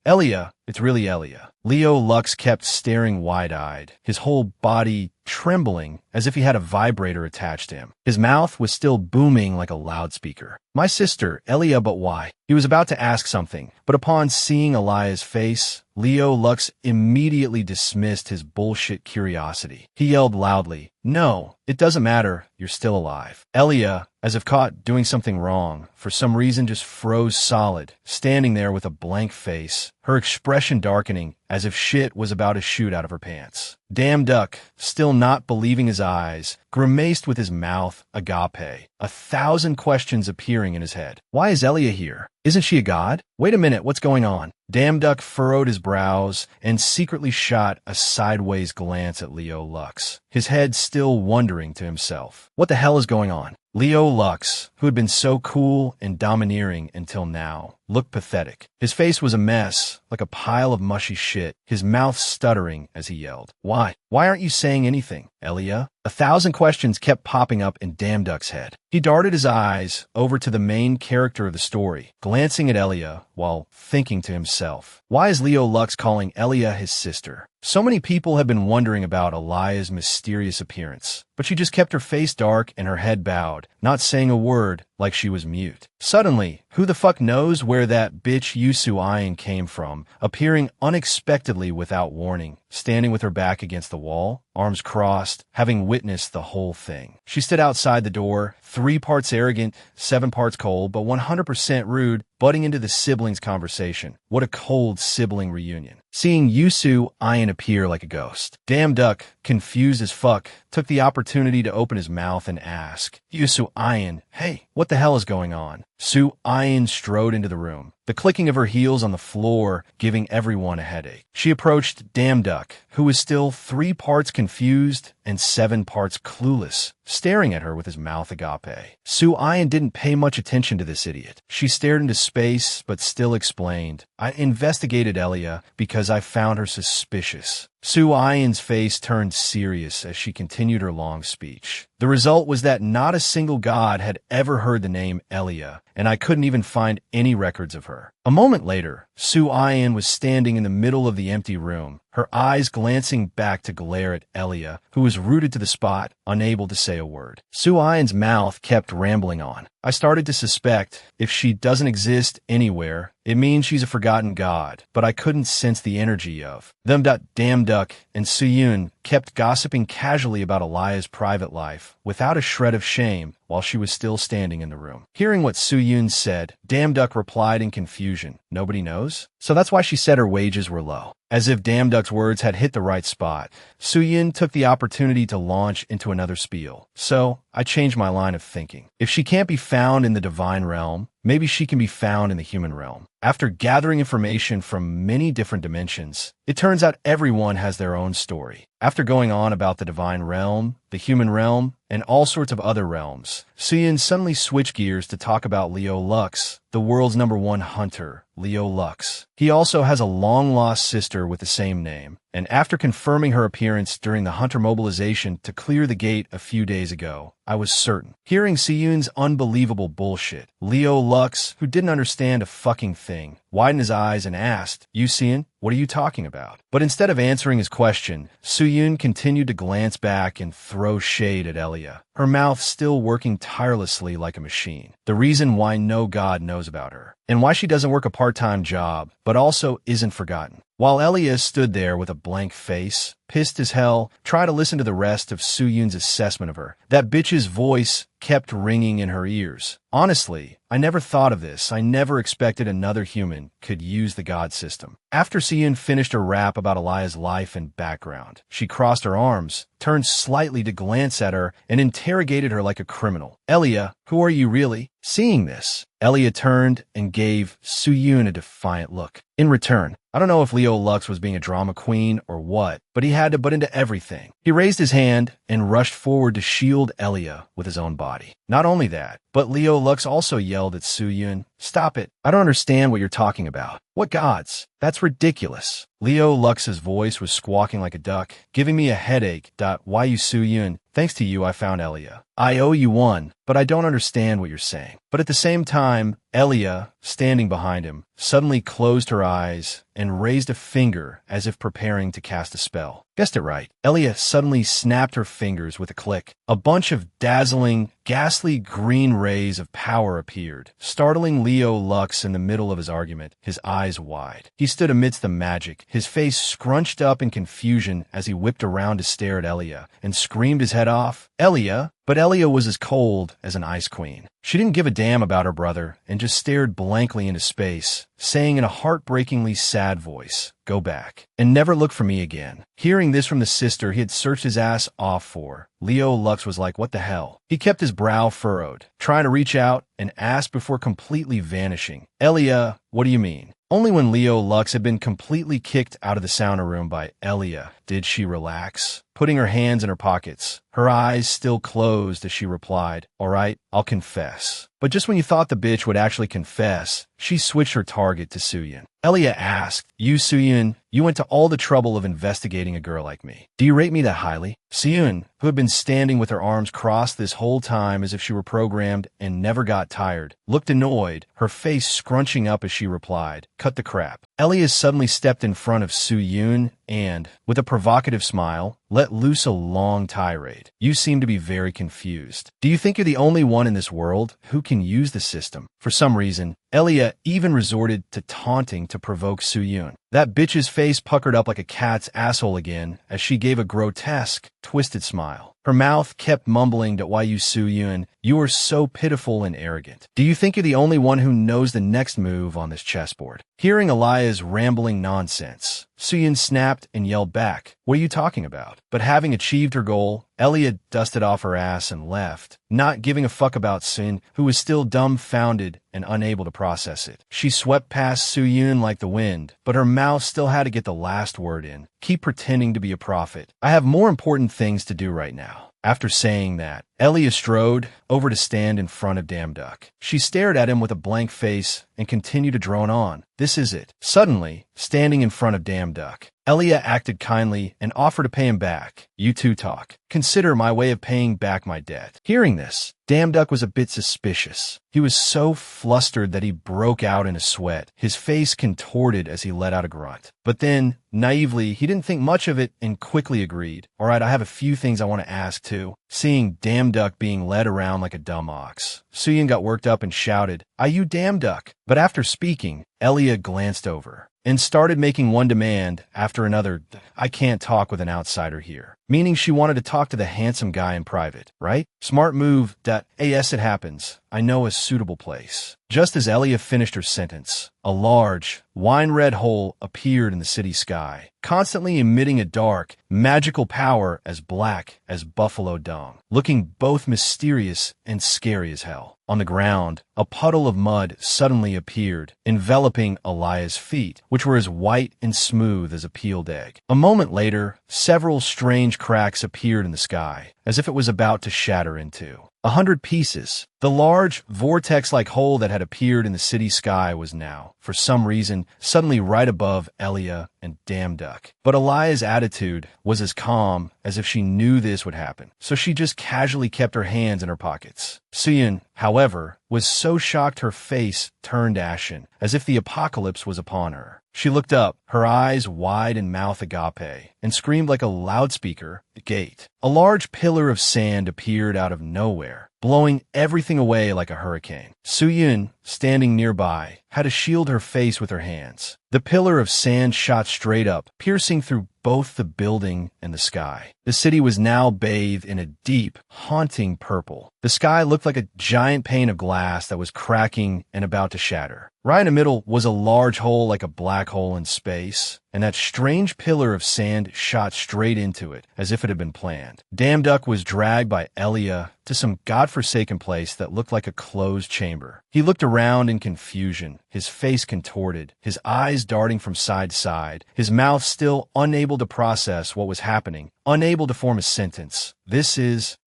Elia, it's really Elia. Leo Lux kept staring wide-eyed, his whole body trembling as if he had a vibrator attached to him. His mouth was still booming like a loudspeaker. My sister, Elia, but why? He was about to ask something, but upon seeing Elia's face, Leo Lux immediately dismissed his bullshit curiosity. He yelled loudly, no, it doesn't matter, you're still alive. Elia, as if caught doing something wrong, for some reason just froze solid, standing there with a blank face, her expression darkening as if shit was about to shoot out of her pants. Damn Duck, still not believing his eyes, grimaced with his mouth agape, 1,000 questions appearing in his head. Why is Elia here? Isn't she a god? Wait a minute, what's going on? Damn Duck furrowed his brows and secretly shot a sideways glance at Leo Lux, his head still wondering to himself, what the hell is going on? Leo Lux, who had been so cool and domineering until now, looked pathetic. His face was a mess, like a pile of mushy shit, his mouth stuttering as he yelled, Why? Why aren't you saying anything, Elia? 1,000 questions kept popping up in Damn Duck's head. He darted his eyes over to the main character of the story, glancing at Elia while thinking to himself, why is Leo Lux calling Elia his sister? So many people have been wondering about Elia's mysterious appearance, but she just kept her face dark and her head bowed, not saying a word, like she was mute. Suddenly, who the fuck knows where that bitch Yusu Ayan came from, appearing unexpectedly without warning, standing with her back against the wall, arms crossed, having witnessed the whole thing. She stood outside the door, 3 parts arrogant, 7 parts cold, but 100% rude, butting into the siblings' conversation. What a cold sibling reunion. Seeing Yusu Ayan appear like a ghost, Damn Duck, confused as fuck, took the opportunity to open his mouth and ask, Yusu Ayan, hey, what the hell is going on? Su Ayan strode into the room, the clicking of her heels on the floor giving everyone a headache. She approached Damn Duck, who was still 3 parts confused and 7 parts clueless, staring at her with his mouth agape. Su Ayan didn't pay much attention to this idiot. She stared into space, but still explained, I investigated Elia because I found her suspicious. Su Ayan's face turned serious as she continued her long speech. The result was that not a single god had ever heard the name Elia, and I couldn't even find any records of her. A moment later, Su Ayan was standing in the middle of the empty room, her eyes glancing back to glare at Elia, who was rooted to the spot, unable to say a word. Su Ayan's mouth kept rambling on. I started to suspect if she doesn't exist anywhere, it means she's a forgotten god, but I couldn't sense the energy of them. Damn Duck and Suyun kept gossiping casually about Elia's private life, without a shred of shame, while she was still standing in the room. Hearing what Soo-yoon said, Damn Duck replied in confusion. Nobody knows? So that's why she said her wages were low. As if Damn Duck's words had hit the right spot, Soo-yoon took the opportunity to launch into another spiel. So, I changed my line of thinking. If she can't be found in the divine realm, maybe she can be found in the human realm. After gathering information from many different dimensions, it turns out everyone has their own story. After going on about the divine realm, the human realm, and all sorts of other realms, Soo-yoon suddenly switched gears to talk about Leo Lux, the world's #1 hunter, Leo Lux. He also has a long-lost sister with the same name, and after confirming her appearance during the hunter mobilization to clear the gate a few days ago, I was certain. Hearing Soo-yoon's unbelievable bullshit, Leo Lux, who didn't understand a fucking thing, widened his eyes and asked, "You Soo-yoon, what are you talking about?" But instead of answering his question, Soo-yoon continued to glance back and throw shade at Elia, her mouth still working tirelessly like a machine. The reason why no god knows about her, and why she doesn't work a part-time job, but also isn't forgotten. While Elia stood there with a blank face, pissed as hell, tried to listen to the rest of Soo-yoon's assessment of her, that bitch's voice kept ringing in her ears. Honestly, I never thought of this. I never expected another human could use the god system. After Soo-yoon finished her rap about Elia's life and background, she crossed her arms, turned slightly to glance at her, and interrogated her like a criminal. "Elia, who are you really?" Seeing this, Elia turned and gave Soo-yoon a defiant look. In return, I don't know if Leo Lux was being a drama queen or what, but he had to butt into everything. He raised his hand and rushed forward to shield Elia with his own body. Not only that, but Leo Lux also yelled at Soo-yoon, "Stop it. I don't understand what you're talking about. What gods? That's ridiculous." Leo Lux's voice was squawking like a duck, giving me a headache. "Why you Soo-yoon? Thanks to you I found Elia. I owe you one, but I don't understand what you're saying." But at the same time, Elia, standing behind him, suddenly closed her eyes and raised a finger as if preparing to cast a spell. Guessed it right. Elia suddenly snapped her fingers with a click. A bunch of dazzling, ghastly green rays of power appeared, startling Leo Lux in the middle of his argument, his eyes wide. He stood amidst the magic, his face scrunched up in confusion as he whipped around to stare at Elia, and screamed his head off, "Elia!" But Elia was as cold as an ice queen. She didn't give a damn about her brother and just stared blankly into space, saying in a heartbreakingly sad voice, "Go back, and never look for me again." Hearing this from the sister he had searched his ass off for, Leo Lux was like, what the hell? He kept his brow furrowed, trying to reach out and ask before completely vanishing, "Elia, what do you mean?" Only when Leo Lux had been completely kicked out of the sauna room by Elia did she relax, putting her hands in her pockets, her eyes still closed as she replied, "All right, I'll confess." But just when you thought the bitch would actually confess, she switched her target to Soo-yoon. Elia asked, "You Soo-yoon, you went to all the trouble of investigating a girl like me. Do you rate me that highly?" Soo-yoon, who had been standing with her arms crossed this whole time as if she were programmed and never got tired, looked annoyed, her face scrunching up as she replied, "Cut the crap." Elia suddenly stepped in front of Soo-yoon and, with a provocative smile, let loose a long tirade. "You seem to be very confused. Do you think you're the only one in this world who can use the system?" For some reason, Elia even resorted to taunting to provoke Soo-yoon. That bitch's face puckered up like a cat's asshole again as she gave a grotesque, twisted smile. Her mouth kept mumbling to "Why you Soo-yoon, you are so pitiful and arrogant. Do you think you're the only one who knows the next move on this chessboard?" Hearing Elia's rambling nonsense, Soo-yoon snapped and yelled back, "What are you talking about?" But having achieved her goal, Elia dusted off her ass and left, not giving a fuck about Soo-yoon, who was still dumbfounded and unable to process it. She swept past Soo-yoon like the wind, but her mouth still had to get the last word in. "Keep pretending to be a prophet. I have more important things to do right now." After saying that, Elia strode over to stand in front of Damn Duck. She stared at him with a blank face and continued to drone on. "This is it." Suddenly, standing in front of Damn Duck, Elia acted kindly and offered to pay him back. "You two talk. Consider my way of paying back my debt." Hearing this, Damn Duck was a bit suspicious. He was so flustered that he broke out in a sweat. His face contorted as he let out a grunt. But then, naively, he didn't think much of it and quickly agreed. "All right, I have a few things I want to ask too." Seeing Damn Duck being led around like a dumb ox, Suyin got worked up and shouted, "Ah, you damn duck!" But after speaking, Elia glanced over and started making one demand after another. "I can't talk with an outsider here." Meaning she wanted to talk to the handsome guy in private, right? Smart move. Yes, it happens. I know a suitable place. Just as Elia finished her sentence, a large, wine-red hole appeared in the city sky, constantly emitting a dark, magical power as black as buffalo dung, looking both mysterious and scary as hell. On the ground, a puddle of mud suddenly appeared, enveloping Elia's feet, which were as white and smooth as a peeled egg. A moment later, several strange cracks appeared in the sky, as if it was about to shatter into 100 pieces. The large, vortex-like hole that had appeared in the city sky was now, for some reason, suddenly right above Elia and Damn Duck. But Elia's attitude was as calm as if she knew this would happen, so she just casually kept her hands in her pockets. Suyin, however, was so shocked her face turned ashen, as if the apocalypse was upon her. She looked up, her eyes wide and mouth agape, and screamed like a loudspeaker. The gate. A large pillar of sand appeared out of nowhere, blowing everything away like a hurricane. Suyin, standing nearby, had to shield her face with her hands. The pillar of sand shot straight up, piercing through both the building and the sky. The city was now bathed in a deep, haunting purple. The sky looked like a giant pane of glass that was cracking and about to shatter. Right in the middle was a large hole like a black hole in space, and that strange pillar of sand shot straight into it, as if it had been planned. Damn Duck was dragged by Elia to some godforsaken place that looked like a closed chamber. He looked around in confusion, his face contorted, his eyes darting from side to side, his mouth still unable to process what was happening, unable to form a sentence.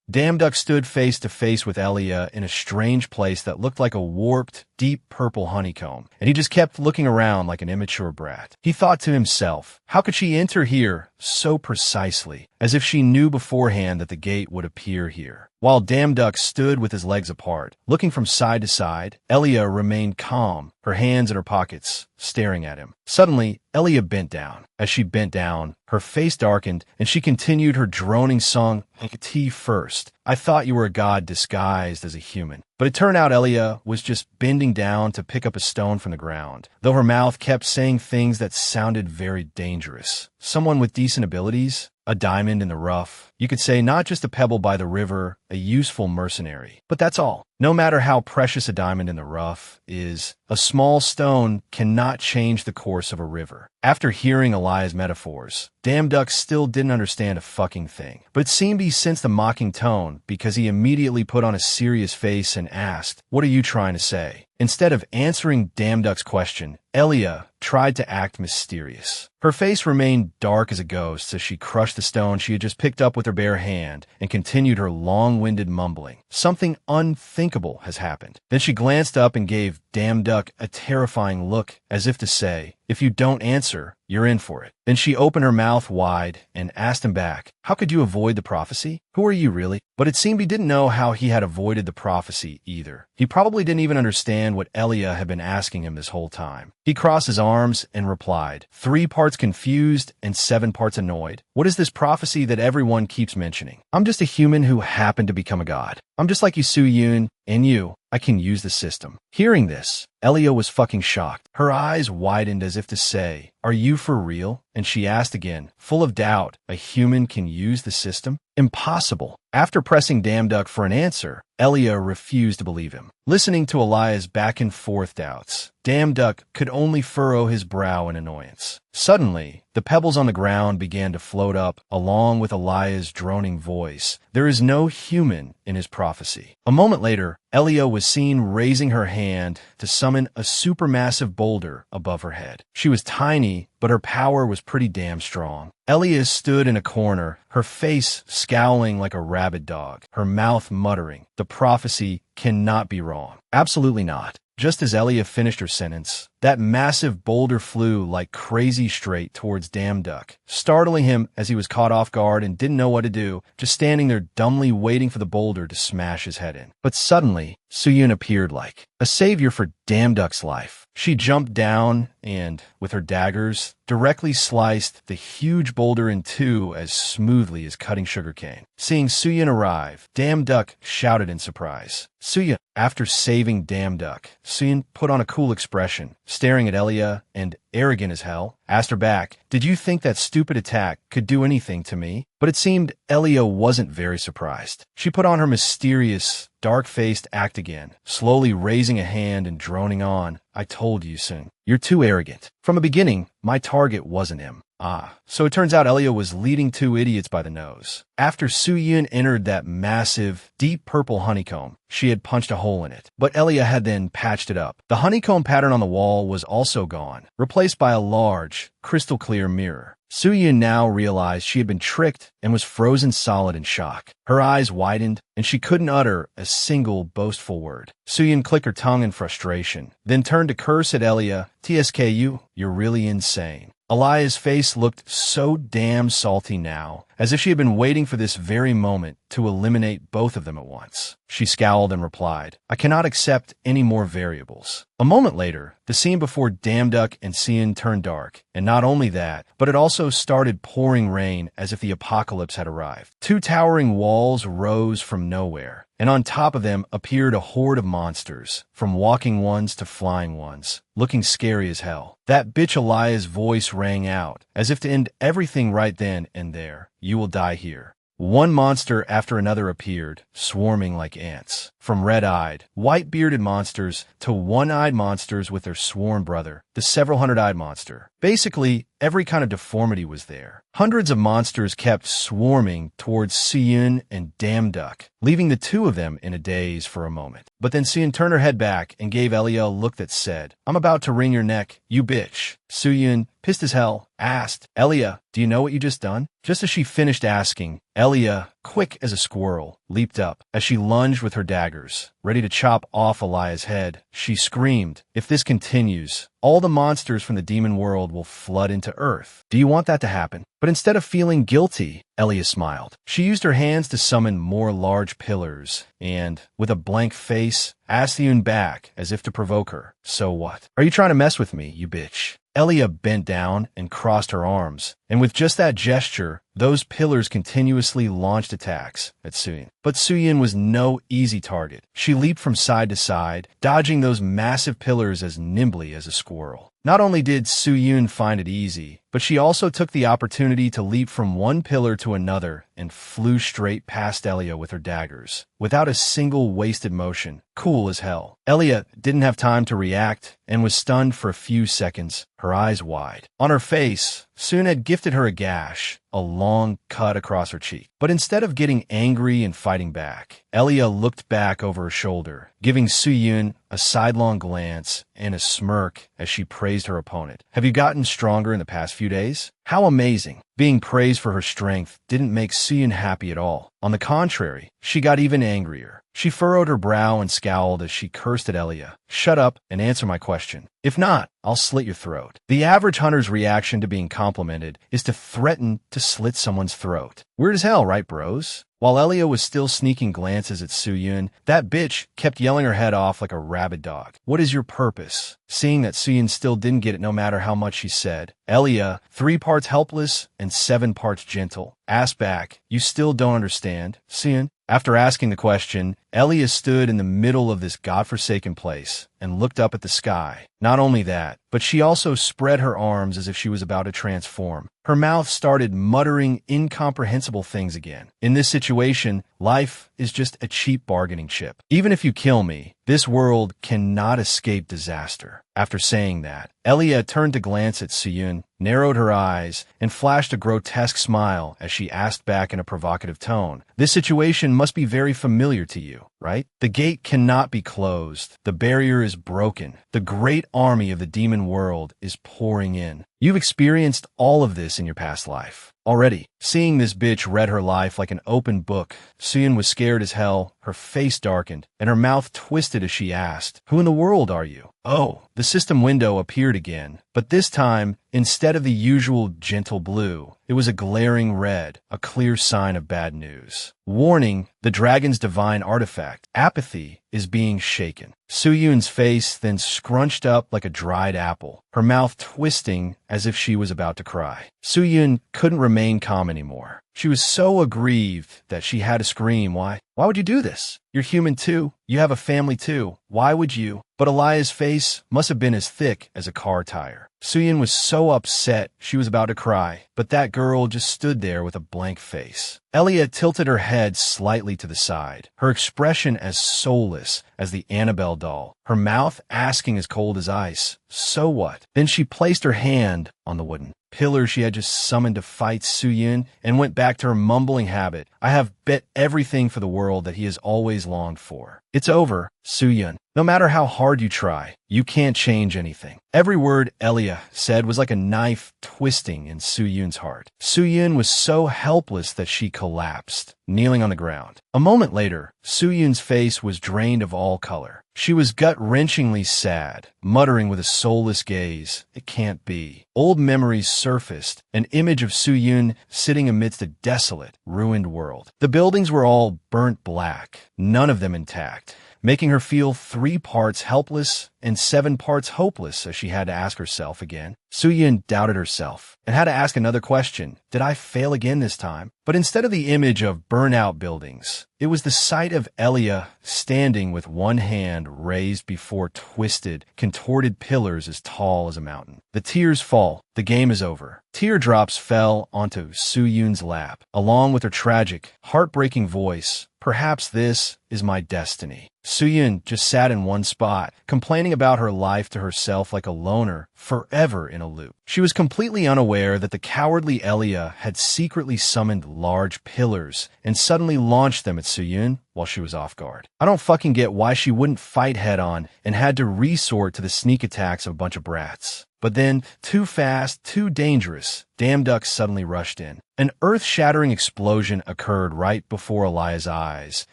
Damn Duck stood face to face with Elia in a strange place that looked like a warped, deep purple honeycomb, and he just kept looking around like an immature brat. He thought to himself, how could she enter here so precisely, as if she knew beforehand that the gate would appear here? While Damn Duck stood with his legs apart, looking from side to side, Elia remained calm, her hands in her pockets, staring at him. Suddenly, Elia bent down. As she bent down, her face darkened, and she continued her droning song, "T first. I thought you were a god disguised as a human." But it turned out Elia was just bending down to pick up a stone from the ground, though her mouth kept saying things that sounded very dangerous. Someone with decent abilities, a diamond in the rough. You could say not just a pebble by the river, a useful mercenary. But that's all. No matter how precious a diamond in the rough is, a small stone cannot change the course of a river. After hearing Elia's metaphors, Damn Duck still didn't understand a fucking thing. But it seemed he sensed the mocking tone because he immediately put on a serious face and asked, "What are you trying to say?" Instead of answering Damn Duck's question, Elia tried to act mysterious. Her face remained dark as a ghost as she crushed the stone she had just picked up with her bare hand and continued her long-winded mumbling. Something unthinkable has happened. Then she glanced up and gave Damn Duck a terrifying look as if to say, "If you don't answer, you're in for it." Then she opened her mouth wide and asked him back, "How could you avoid the prophecy? Who are you really?" But it seemed he didn't know how he had avoided the prophecy either. He probably didn't even understand what Elia had been asking him this whole time. He crossed his arms and replied, 3 parts confused and 7 parts annoyed. "What is this prophecy that everyone keeps mentioning? I'm just a human who happened to become a god. I'm just like you, Su-Yoon, and you. I can use the system." Hearing this, Elia was fucking shocked. Her eyes widened as if to say, "Are you for real?" And she asked again, full of doubt, "A human can use the system? Impossible." After pressing Damn Duck for an answer, Elia refused to believe him. Listening to Elia's back and forth doubts, Damn Duck could only furrow his brow in annoyance. Suddenly, the pebbles on the ground began to float up, along with Elia's droning voice. There is no human in his prophecy. A moment later, Elia was seen raising her hand to summon a supermassive boulder above her head. She was tiny, but her power was pretty damn strong. Elia stood in a corner, her face scowling like a rabid dog, her mouth muttering, "The prophecy cannot be wrong. Absolutely not." Just as Elia finished her sentence, That massive boulder flew like crazy straight towards Damn Duck, startling him as he was caught off guard and didn't know what to do, just standing there dumbly waiting for the boulder to smash his head in. But suddenly, Suyun appeared like a savior for Damn Duck's life. She jumped down and, with her daggers, directly sliced the huge boulder in two as smoothly as cutting sugarcane. Seeing Suyun arrive, Damn Duck shouted in surprise. Suyun, after saving Damn Duck, Suyun put on a cool expression, staring at Elia and, arrogant as hell, asked her back, "Did you think that stupid attack could do anything to me?" But it seemed Elia wasn't very surprised. She put on her mysterious, dark-faced act again, slowly raising a hand and droning on, "I told you, Suyun. You're too arrogant. From the beginning, my target wasn't him." Ah, so it turns out Elia was leading two idiots by the nose. After Suyun entered that massive, deep purple honeycomb, she had punched a hole in it, but Elia had then patched it up. The honeycomb pattern on the wall was also gone, replaced by a large, crystal-clear mirror. Suyun now realized she had been tricked and was frozen solid in shock. Her eyes widened, and she couldn't utter a single boastful word. Suyun clicked her tongue in frustration, then turned to curse at Elia. "TSKU, you're really insane." Elia's face looked so damn salty now, as if she had been waiting for this very moment to eliminate both of them at once. She scowled and replied, "I cannot accept any more variables." A moment later, the scene before Damn Duck and Suyun turned dark, and not only that, but it also started pouring rain as if the apocalypse had arrived. Two towering walls rose from nowhere, and on top of them appeared a horde of monsters, from walking ones to flying ones, looking scary as hell. That bitch Elia's voice rang out, as if to end everything right then and there. "You will die here." One monster after another appeared, swarming like ants. From red-eyed, white-bearded monsters to one-eyed monsters with their sworn brother, the several-hundred-eyed monster. Basically, every kind of deformity was there. Hundreds of monsters kept swarming towards Suyun and Damn Duck, leaving the two of them in a daze for a moment. But then Suyun turned her head back and gave Elia a look that said, "I'm about to wring your neck, you bitch." Suyun, pissed as hell, asked, "Elia, do you know what you just done?" Just as she finished asking, Elia, quick as a squirrel, leaped up as she lunged with her daggers, ready to chop off Elia's head. She screamed, "If this continues, all the monsters from the demon world will flood into Earth. Do you want that to happen?" But instead of feeling guilty, Elia smiled. She used her hands to summon more large pillars and, with a blank face, asked Suyun back as if to provoke her, "So what? Are you trying to mess with me, you bitch?" Elia bent down and crossed her arms, and with just that gesture, those pillars continuously launched attacks at Suyun. But Suyun was no easy target. She leaped from side to side, dodging those massive pillars as nimbly as a squirrel. Not only did Suyun find it easy, but she also took the opportunity to leap from one pillar to another and flew straight past Elia with her daggers, without a single wasted motion, cool as hell. Elia didn't have time to react and was stunned for a few seconds, her eyes wide. On her face, Suyun had gifted her a gash, a long cut across her cheek. But instead of getting angry and fighting back, Elia looked back over her shoulder, giving Suyun a sidelong glance and a smirk as she praised her opponent. "Have you gotten stronger in the past few days?" How amazing. Being praised for her strength didn't make Suyun happy at all. On the contrary, she got even angrier. She furrowed her brow and scowled as she cursed at Elia. "Shut up and answer my question. If not, I'll slit your throat." The average hunter's reaction to being complimented is to threaten to slit someone's throat. Weird as hell, right, bros? While Elia was still sneaking glances at Suyun, that bitch kept yelling her head off like a rabid dog. "What is your purpose?" Seeing that Suyun still didn't get it no matter how much she said, Elia, 3 parts helpless and 7 parts gentle, asked back, "You still don't understand, Suyun?" After asking the question, Elia stood in the middle of this godforsaken place and looked up at the sky. Not only that, but she also spread her arms as if she was about to transform. Her mouth started muttering incomprehensible things again. In this situation, life is just a cheap bargaining chip. Even if you kill me, this world cannot escape disaster. After saying that, Elia turned to glance at Suyun, narrowed her eyes, and flashed a grotesque smile as she asked back in a provocative tone, "This situation must be very familiar to you, right? The gate cannot be closed. The barrier is broken. The great army of the demon world is pouring in. You've experienced all of this in your past life already." Seeing this bitch read her life like an open book, Suyun was scared as hell, her face darkened, and her mouth twisted as she asked, "Who in the world are you?" Oh, the system window appeared again, but this time, instead of the usual gentle blue, it was a glaring red, a clear sign of bad news. Warning, the dragon's divine artifact, apathy, is being shaken. Suyun's face then scrunched up like a dried apple, her mouth twisting as if she was about to cry. Suyun couldn't remain calm anymore. She was so aggrieved that she had to scream, Why would you do this? You're human too. You have a family too. Why would you? But Elia's face must have been as thick as a car tire. Suyun was so upset she was about to cry, but that girl just stood there with a blank face. Elia tilted her head slightly to the side, her expression as soulless as the Annabelle doll, her mouth asking as cold as ice, So what? Then she placed her hand on the wooden pillar she had just summoned to fight Suyun and went back to her mumbling habit. I have bet everything for the world that he has always longed for. It's over, Suyun. No matter how hard you try, you can't change anything. Every word Elia said was like a knife twisting in Suyun's heart. Suyun was so helpless that she collapsed, kneeling on the ground. A moment later, Suyun's face was drained of all color. She was gut-wrenchingly sad, muttering with a soulless gaze, It can't be. Old memories surfaced, an image of Suyun sitting amidst a desolate, ruined world. The buildings were all burnt black, none of them intact, making her feel 3 parts helpless and 7 parts hopeless as she had to ask herself again. Suyun doubted herself and had to ask another question. Did I fail again this time? But instead of the image of burnout buildings, it was the sight of Elia standing with one hand raised before twisted, contorted pillars as tall as a mountain. The tears fall. The game is over. Teardrops fell onto Suyun's lap, along with her tragic, heartbreaking voice. Perhaps this is my destiny. Suyun just sat in one spot, complaining about her life to herself like a loner, forever in a loop. She was completely unaware that the cowardly Elia had secretly summoned large pillars and suddenly launched them at Suyun while she was off guard. I don't fucking get why she wouldn't fight head-on and had to resort to the sneak attacks of a bunch of brats. But then, too fast, too dangerous, Damn Duck suddenly rushed in. An earth-shattering explosion occurred right before Elia's eyes,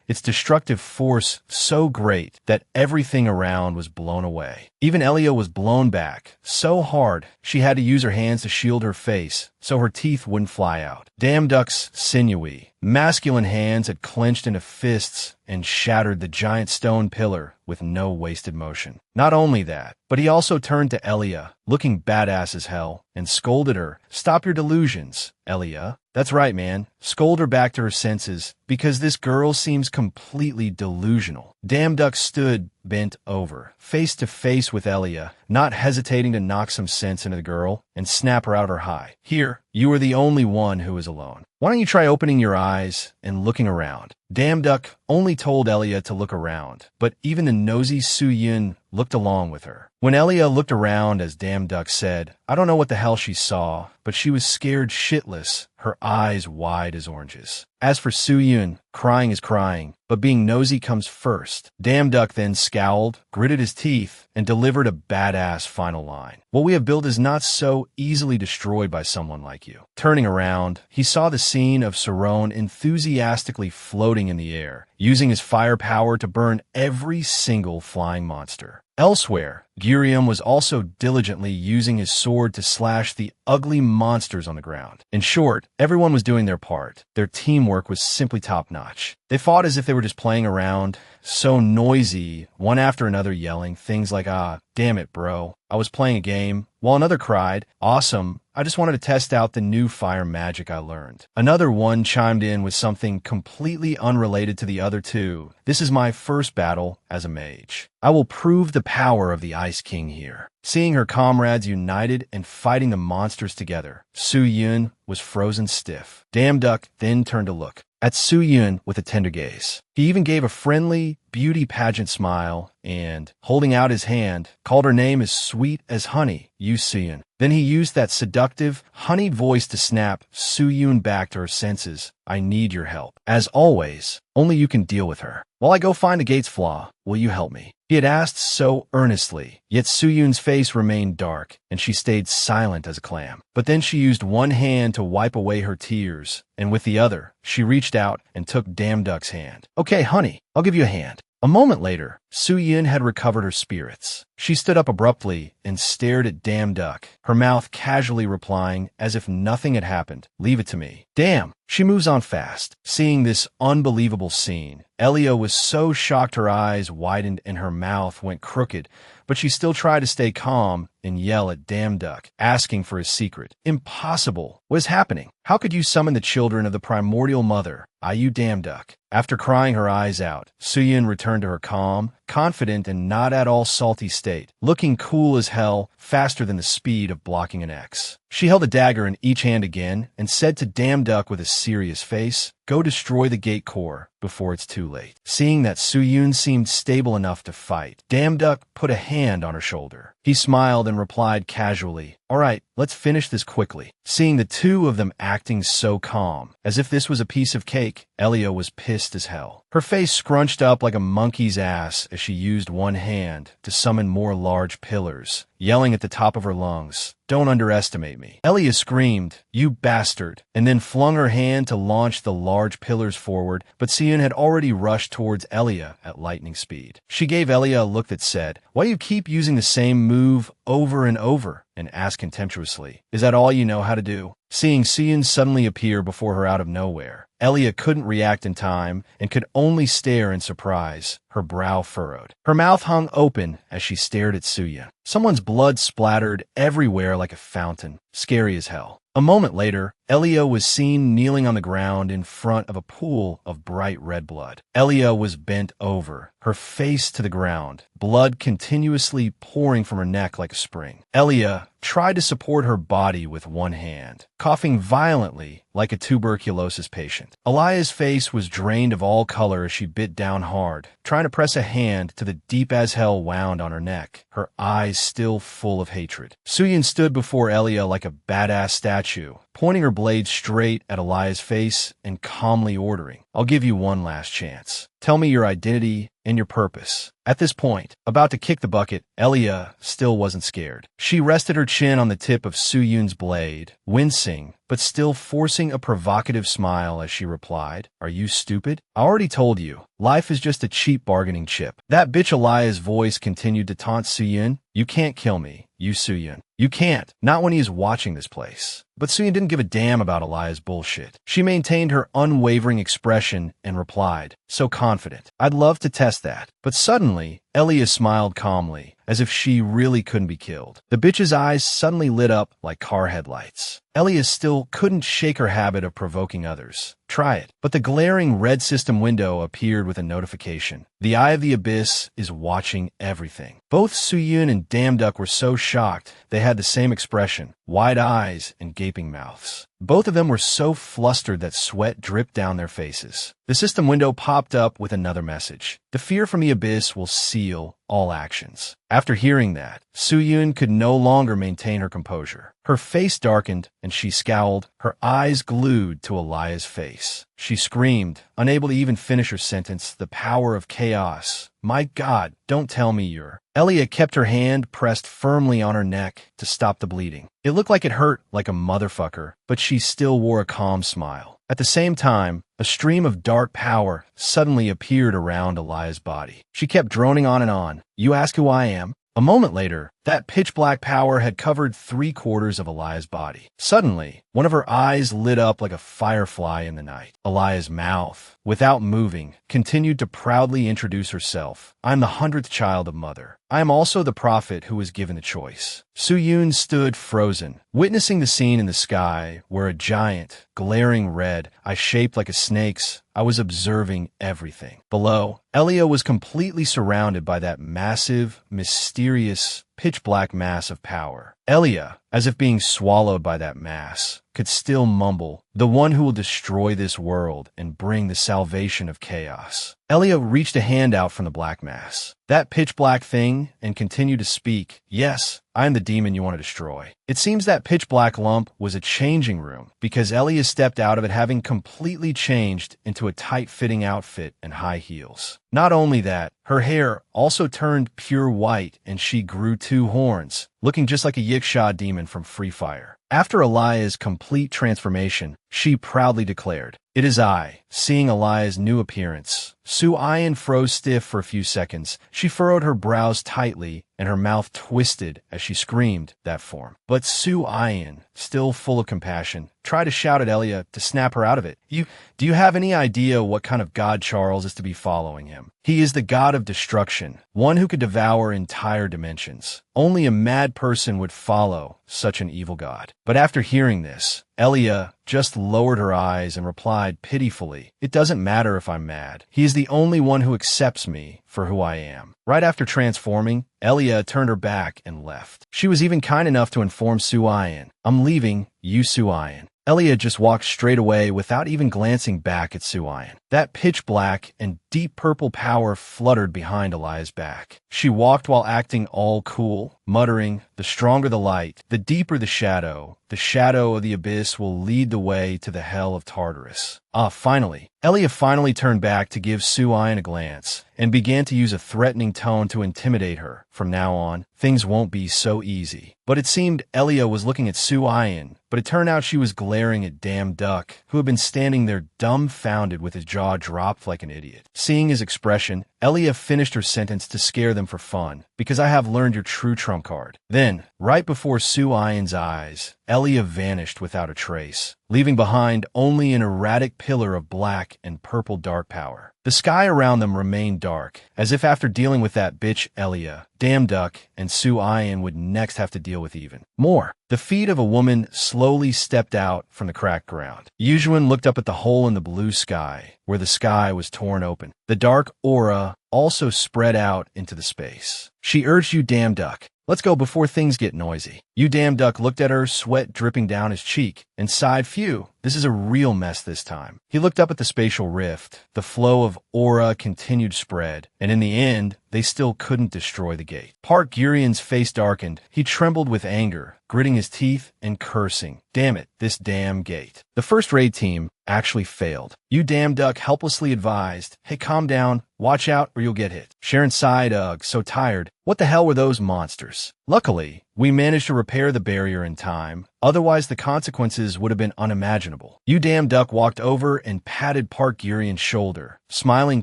its destructive force so great that everything around was blown away. Even Elia was blown back, so hard she had to use her hands to shield her face so her teeth wouldn't fly out. Damn Duck's sinewy, masculine hands had clenched into fists and shattered the giant stone pillar with no wasted motion. Not only that, but he also turned to Elia, looking badass as hell, and scolded her, Stop your delusions, Elia. That's right, man. Scold her back to her senses, because this girl seems completely delusional. Damn Duck stood bent over, face to face with Elia, not hesitating to knock some sense into the girl and snap her out her high. Here, you are the only one who is alone. Why don't you try opening your eyes and looking around? Damn Duck only told Elia to look around, but even the nosy Suyun looked along with her. When Elia looked around, as Damn Duck said, I don't know what the hell she saw, but she was scared shitless, her eyes wide as oranges. As for Suyun, crying is crying, but being nosy comes first. Damn Duck then scowled, gritted his teeth, and delivered a badass final line. What we have built is not so easily destroyed by someone like you. Turning around, he saw the scene of Saron enthusiastically floating in the air, using his firepower to burn every single flying monster. Elsewhere, Gurium was also diligently using his sword to slash the ugly monsters on the ground. In short, everyone was doing their part. Their teamwork was simply top-notch. They fought as if they were just playing around, so noisy, one after another yelling things like, damn it, bro, I was playing a game, while another cried, awesome, I just wanted to test out the new fire magic I learned. Another one chimed in with something completely unrelated to the other two. This is my first battle as a mage. I will prove the power of the Ice King here. Seeing her comrades united and fighting the monsters together, Suyun was frozen stiff. Damn Duck then turned to look at Suyun with a tender gaze. He even gave a friendly, beauty pageant smile and, holding out his hand, called her name as sweet as honey, Yu Suyun. Then he used that seductive, honeyed voice to snap Suyun back to her senses. I need your help. As always, only you can deal with her. While I go find the gate's flaw, will you help me? He had asked so earnestly, yet Suyun's face remained dark, and she stayed silent as a clam. But then she used one hand to wipe away her tears, and with the other, she reached out and took Damn Duck's hand. Okay, honey, I'll give you a hand. A moment later, Su-yin had recovered her spirits. She stood up abruptly and stared at Damn Duck, her mouth casually replying as if nothing had happened. Leave it to me. Damn. She moves on fast. Seeing this unbelievable scene, Elia was so shocked her eyes widened and her mouth went crooked, but she still tried to stay calm and yell at Damn Duck, asking for his secret. Impossible. What is happening? How could you summon the children of the primordial mother? You Damn Duck. After crying her eyes out, Su-yin returned to her calm, confident, and not at all salty state, looking cool as hell, faster than the speed of blocking an X. She held a dagger in each hand again and said to Damn Duck with a serious face, "Go destroy the gate core before it's too late." Seeing that Su-yin seemed stable enough to fight, Damn Duck put a hand on her shoulder. He smiled and replied casually, "All right, let's finish this quickly." Seeing the two of them acting so calm, as if this was a piece of cake, Elia was pissed as hell. Her face scrunched up like a monkey's ass as she used one hand to summon more large pillars, yelling at the top of her lungs, "Don't underestimate me." Elia screamed, "You bastard," and then flung her hand to launch the large pillars forward, but Su-yin had already rushed towards Elia at lightning speed. She gave Elia a look that said, "Why do you keep using the same move over and over?" and asked contemptuously, "Is that all you know how to do?" Seeing Su-yin suddenly appear before her out of nowhere, Elia couldn't react in time and could only stare in surprise, her brow furrowed. Her mouth hung open as she stared at Su-yin. Someone's blood splattered everywhere like a fountain. Scary as hell. A moment later, Elia was seen kneeling on the ground in front of a pool of bright red blood. Elia was bent over, her face to the ground, blood continuously pouring from her neck like a spring. Elia tried to support her body with one hand, coughing violently like a tuberculosis patient. Elia's face was drained of all color as she bit down hard, trying to press a hand to the deep-as-hell wound on her neck, her eyes still full of hatred. Su-yin stood before Elia like a badass statue, pointing her blade straight at Elia's face and calmly ordering, "I'll give you one last chance. Tell me your identity and your purpose." At this point, about to kick the bucket, Elia still wasn't scared. She rested her chin on the tip of Su-yun's blade, wincing, but still forcing a provocative smile as she replied, "Are you stupid? I already told you. Life is just a cheap bargaining chip." That bitch Elia's voice continued to taunt Su-yin. "You can't kill me, you Su-yin. You can't. Not when he is watching this place." But Su-yin didn't give a damn about Elia's bullshit. She maintained her unwavering expression and replied, so confident, "I'd love to test that." But suddenly, Elia smiled calmly, as if she really couldn't be killed. The bitch's eyes suddenly lit up like car headlights. Elia still couldn't shake her habit of provoking others. "Try it." But the glaring red system window appeared with a notification. "The Eye of the Abyss is watching everything." Both Su-yin and Damn Duck were so shocked they had the same expression, wide eyes and gaping mouths. Both of them were so flustered that sweat dripped down their faces. The system window popped up with another message. "The fear from the abyss will seal all actions." After hearing that, Su-yin could no longer maintain her composure. Her face darkened, and she scowled, her eyes glued to Elia's face. She screamed, unable to even finish her sentence, "The power of chaos. My God, don't tell me you're..." Elia kept her hand pressed firmly on her neck to stop the bleeding. It looked like it hurt like a motherfucker, but she still wore a calm smile. At the same time, a stream of dark power suddenly appeared around Elia's body. She kept droning on and on. "You ask who I am?" A moment later, that pitch-black power had covered 3/4 of Elia's body. Suddenly, one of her eyes lit up like a firefly in the night. Elia's mouth, without moving, continued to proudly introduce herself. "I'm the 100th child of Mother. I am also the prophet who was given the choice." Su-yin stood frozen, witnessing the scene in the sky where a giant, glaring red, eye shaped like a snake's. I was observing everything. Below, Elia was completely surrounded by that massive, mysterious, pitch-black mass of power. Elia, as if being swallowed by that mass, could still mumble, "The one who will destroy this world and bring the salvation of chaos." Elia reached a hand out from the black mass, that pitch-black thing, and continued to speak, "Yes, I am the demon you want to destroy." It seems that pitch-black lump was a changing room, because Elia stepped out of it having completely changed into a tight-fitting outfit and high heels. Not only that, her hair also turned pure white and she grew 2 horns, looking just like a Yiksha demon from Free Fire. After Elia's complete transformation, she proudly declared, It is I. Seeing Elia's new appearance, Su Ayan froze stiff for a few seconds. She furrowed her brows tightly, and her mouth twisted as she screamed that form. But Su Ayan, still full of compassion, tried to shout at Elia to snap her out of it. Do you have any idea what kind of god Charles is to be following him? He is the god of destruction, one who could devour entire dimensions. Only a mad person would follow such an evil god. But after hearing this, Elia just lowered her eyes and replied pitifully, "It doesn't matter if I'm mad. He is the only one who accepts me for who I am." Right after transforming, Elia turned her back and left. She was even kind enough to inform Su Ayan, "I'm leaving you, Su Ayan." Elia just walked straight away without even glancing back at Su Ayan. That pitch black and deep purple power fluttered behind Elia's back. She walked while acting all cool, muttering, "The stronger the light, the deeper the shadow of the abyss will lead the way to the hell of Tartarus." Finally, Elia finally turned back to give Su Ayan a glance and began to use a threatening tone to intimidate her. From now on, things won't be so easy. But it seemed Elia was looking at Su Ayan, but it turned out she was glaring at Damn Duck, who had been standing there dumbfounded with his jaw dropped like an idiot. Seeing his expression, Elia finished her sentence to scare them for fun, "Because I have learned your true trump card." Then, right before Su Ayan's eyes, Elia vanished without a trace, leaving behind only an erratic pillar of black and purple dark power. The sky around them remained dark, as if after dealing with that bitch Elia, Damn Duck and Su Ayan would next have to deal with even more. The feet of a woman slowly stepped out from the cracked ground. Yujuan looked up at the hole in the blue sky, where the sky was torn open. The dark aura also spread out into the space. She urged you, Damn Duck, "Let's go before things get noisy." You Damn Duck looked at her, sweat dripping down his cheek, and sighed, "Phew, this is a real mess this time." He looked up at the spatial rift. The flow of aura continued spread, and in the end, they still couldn't destroy the gate. Park Gurian's face darkened. He trembled with anger, gritting his teeth and cursing. "Damn it, this damn gate." The first raid team actually failed. You Damn Duck helplessly advised, "Hey, calm down, watch out or you'll get hit." Sharon sighed, "Ugh, so tired. What the hell were those monsters?" Luckily, we managed to repair the barrier in time. Otherwise, the consequences would have been unimaginable. You Damn Duck walked over and patted Park Gurian's shoulder, smiling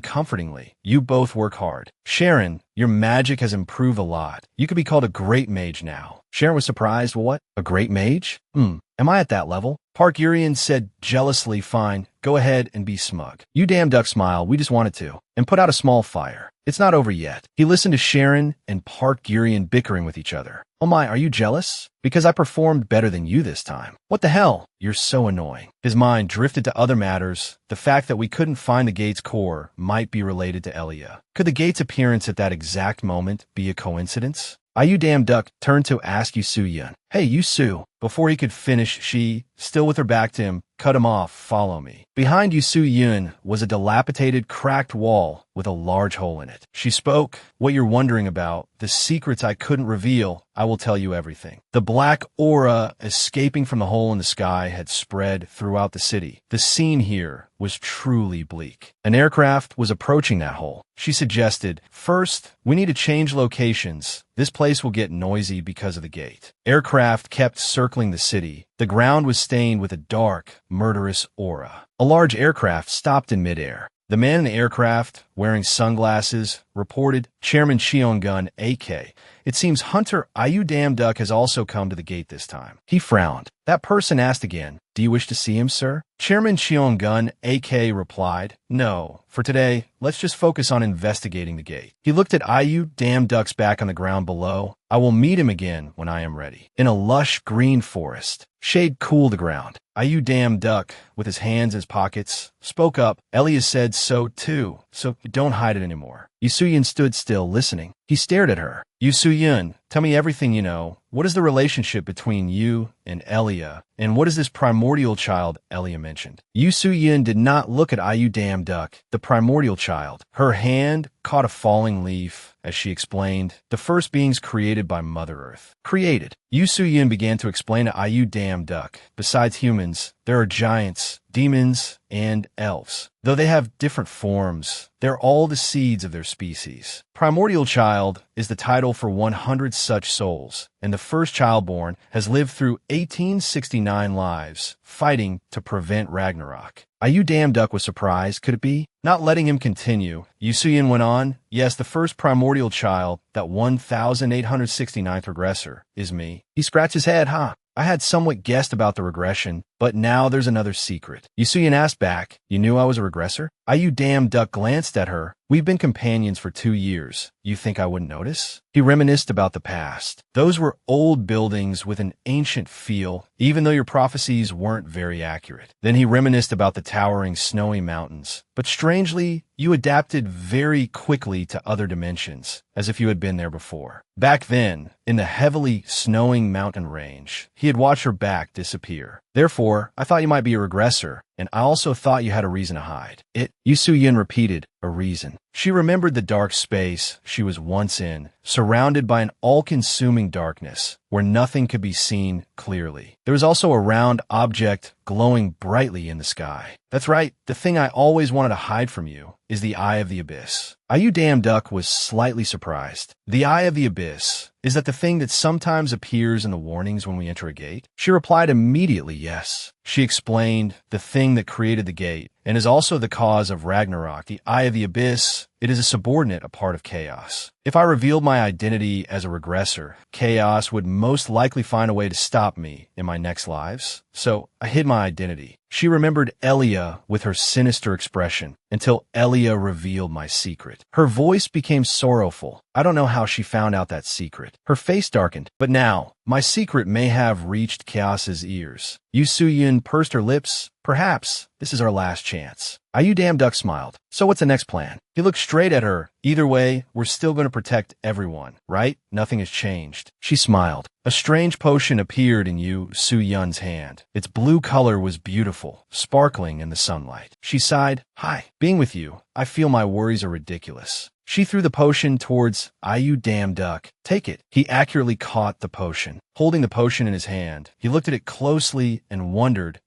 comfortingly. "You both work hard. Sharon, your magic has improved a lot. You could be called a great mage now." Sharon was surprised. "What? A great mage? Am I at that level?" Park Urian said jealously, "Fine, go ahead and be smug." You Damn Duck smiled, "We just wanted to," and put out a small fire. "It's not over yet." He listened to Sharon and Park Gurian bickering with each other. "Oh my, are you jealous? Because I performed better than you this time." "What the hell? You're so annoying." His mind drifted to other matters. The fact that we couldn't find the gate's core might be related to Elia. Could the gate's appearance at that exact moment be a coincidence? You Damn Duck turned to ask Yu Su-yun, "Hey, Yu Su." Before he could finish, she, still with her back to him, cut him off. "Follow me." Behind Yu Su-yun was a dilapidated, cracked wall with a large hole in it. She spoke, "What you're wondering about, the secrets I couldn't reveal, I will tell you everything." The black aura escaping from the hole in the sky had spread throughout the city. The scene here was truly bleak. An aircraft was approaching that hole. She suggested, "First, we need to change locations. This place will get noisy because of the gate." Aircraft kept circling the city. The ground was stained with a dark, murderous aura. A large aircraft stopped in midair. The man in the aircraft, wearing sunglasses, reported, "Chairman Cheon-gun, AK. It seems Hunter Ayu Damn Duck has also come to the gate this time." He frowned. That person asked again, "Do you wish to see him, sir?" Chairman Cheon-gun, AK, replied, "No. For today, let's just focus on investigating the gate." He looked at Ayu Damn Duck's back on the ground below. "I will meet him again when I am ready." In a lush green forest, shade cooled the ground. Ayu Damn Duck, with his hands in his pockets, spoke up. "Elia said so too, so don't hide it anymore." Yu Su-yun stood still, listening. He stared at her. "Yu Su-yun, tell me everything you know. What is the relationship between you and Elia? And what is this primordial child Elia mentioned?" Yu Su-yun did not look at Ayu Damn Duck, the primordial child. Her hand caught a falling leaf as she explained, "The first beings created by Mother Earth." Created. Yu Su-yun began to explain to Ayu Damn Duck, "Besides humans, there are giants, demons, and elves. Though they have different forms, they're all the seeds of their species. Primordial Child is the title for 100 such souls, and the first child born has lived through 1869 lives, fighting to prevent Ragnarok. Are you damn duck was surprised, could it be? Not letting him continue, Yusuyin went on, yes, the first primordial child, that 1869th regressor, is me. He scratched his head, huh? I had somewhat guessed about the regression, but now there's another secret. Yusuyin asked back, you knew I was a regressor? Ayu damn duck glanced at her. We've been companions for 2 years. You think I wouldn't notice? He reminisced about the past. Those were old buildings with an ancient feel, even though your prophecies weren't very accurate. Then he reminisced about the towering snowy mountains. But strangely, you adapted very quickly to other dimensions, as if you had been there before. Back then, in the heavily snowing mountain range, he had watched her back disappear. Therefore, I thought you might be a regressor, and I also thought you had a reason to hide. Yusuyin repeated, a reason. She remembered the dark space she was once in, surrounded by an all-consuming darkness, where nothing could be seen clearly. There was also a round object glowing brightly in the sky. That's right, the thing I always wanted to hide from you is the Eye of the Abyss. Ayu damn duck was slightly surprised. The Eye of the Abyss, is that the thing that sometimes appears in the warnings when we enter a gate? She replied immediately yes. She explained the thing that created the gate and is also the cause of Ragnarok. The Eye of the Abyss, it is a subordinate, a part of chaos. If I revealed my identity as a regressor, chaos would most likely find a way to stop me in my next lives. So I hid my identity. She remembered Elia with her sinister expression until Elia revealed my secret. Her voice became sorrowful. I don't know how she found out that secret. Her face darkened. But now, my secret may have reached Chaos's ears. Yusuyin pursed her lips. Perhaps this is our last chance. Ayu damn duck smiled. So what's the next plan? He looked straight at her. Either way, we're still going to protect everyone, right? Nothing has changed. She smiled. A strange potion appeared in Yu Su-yun's hand. Its blue color was beautiful, sparkling in the sunlight. She sighed. Hi, being with you, I feel my worries are ridiculous. She threw the potion towards Ayu damn duck. Take it. He accurately caught the potion. Holding the potion in his hand, he looked at it closely and wondered,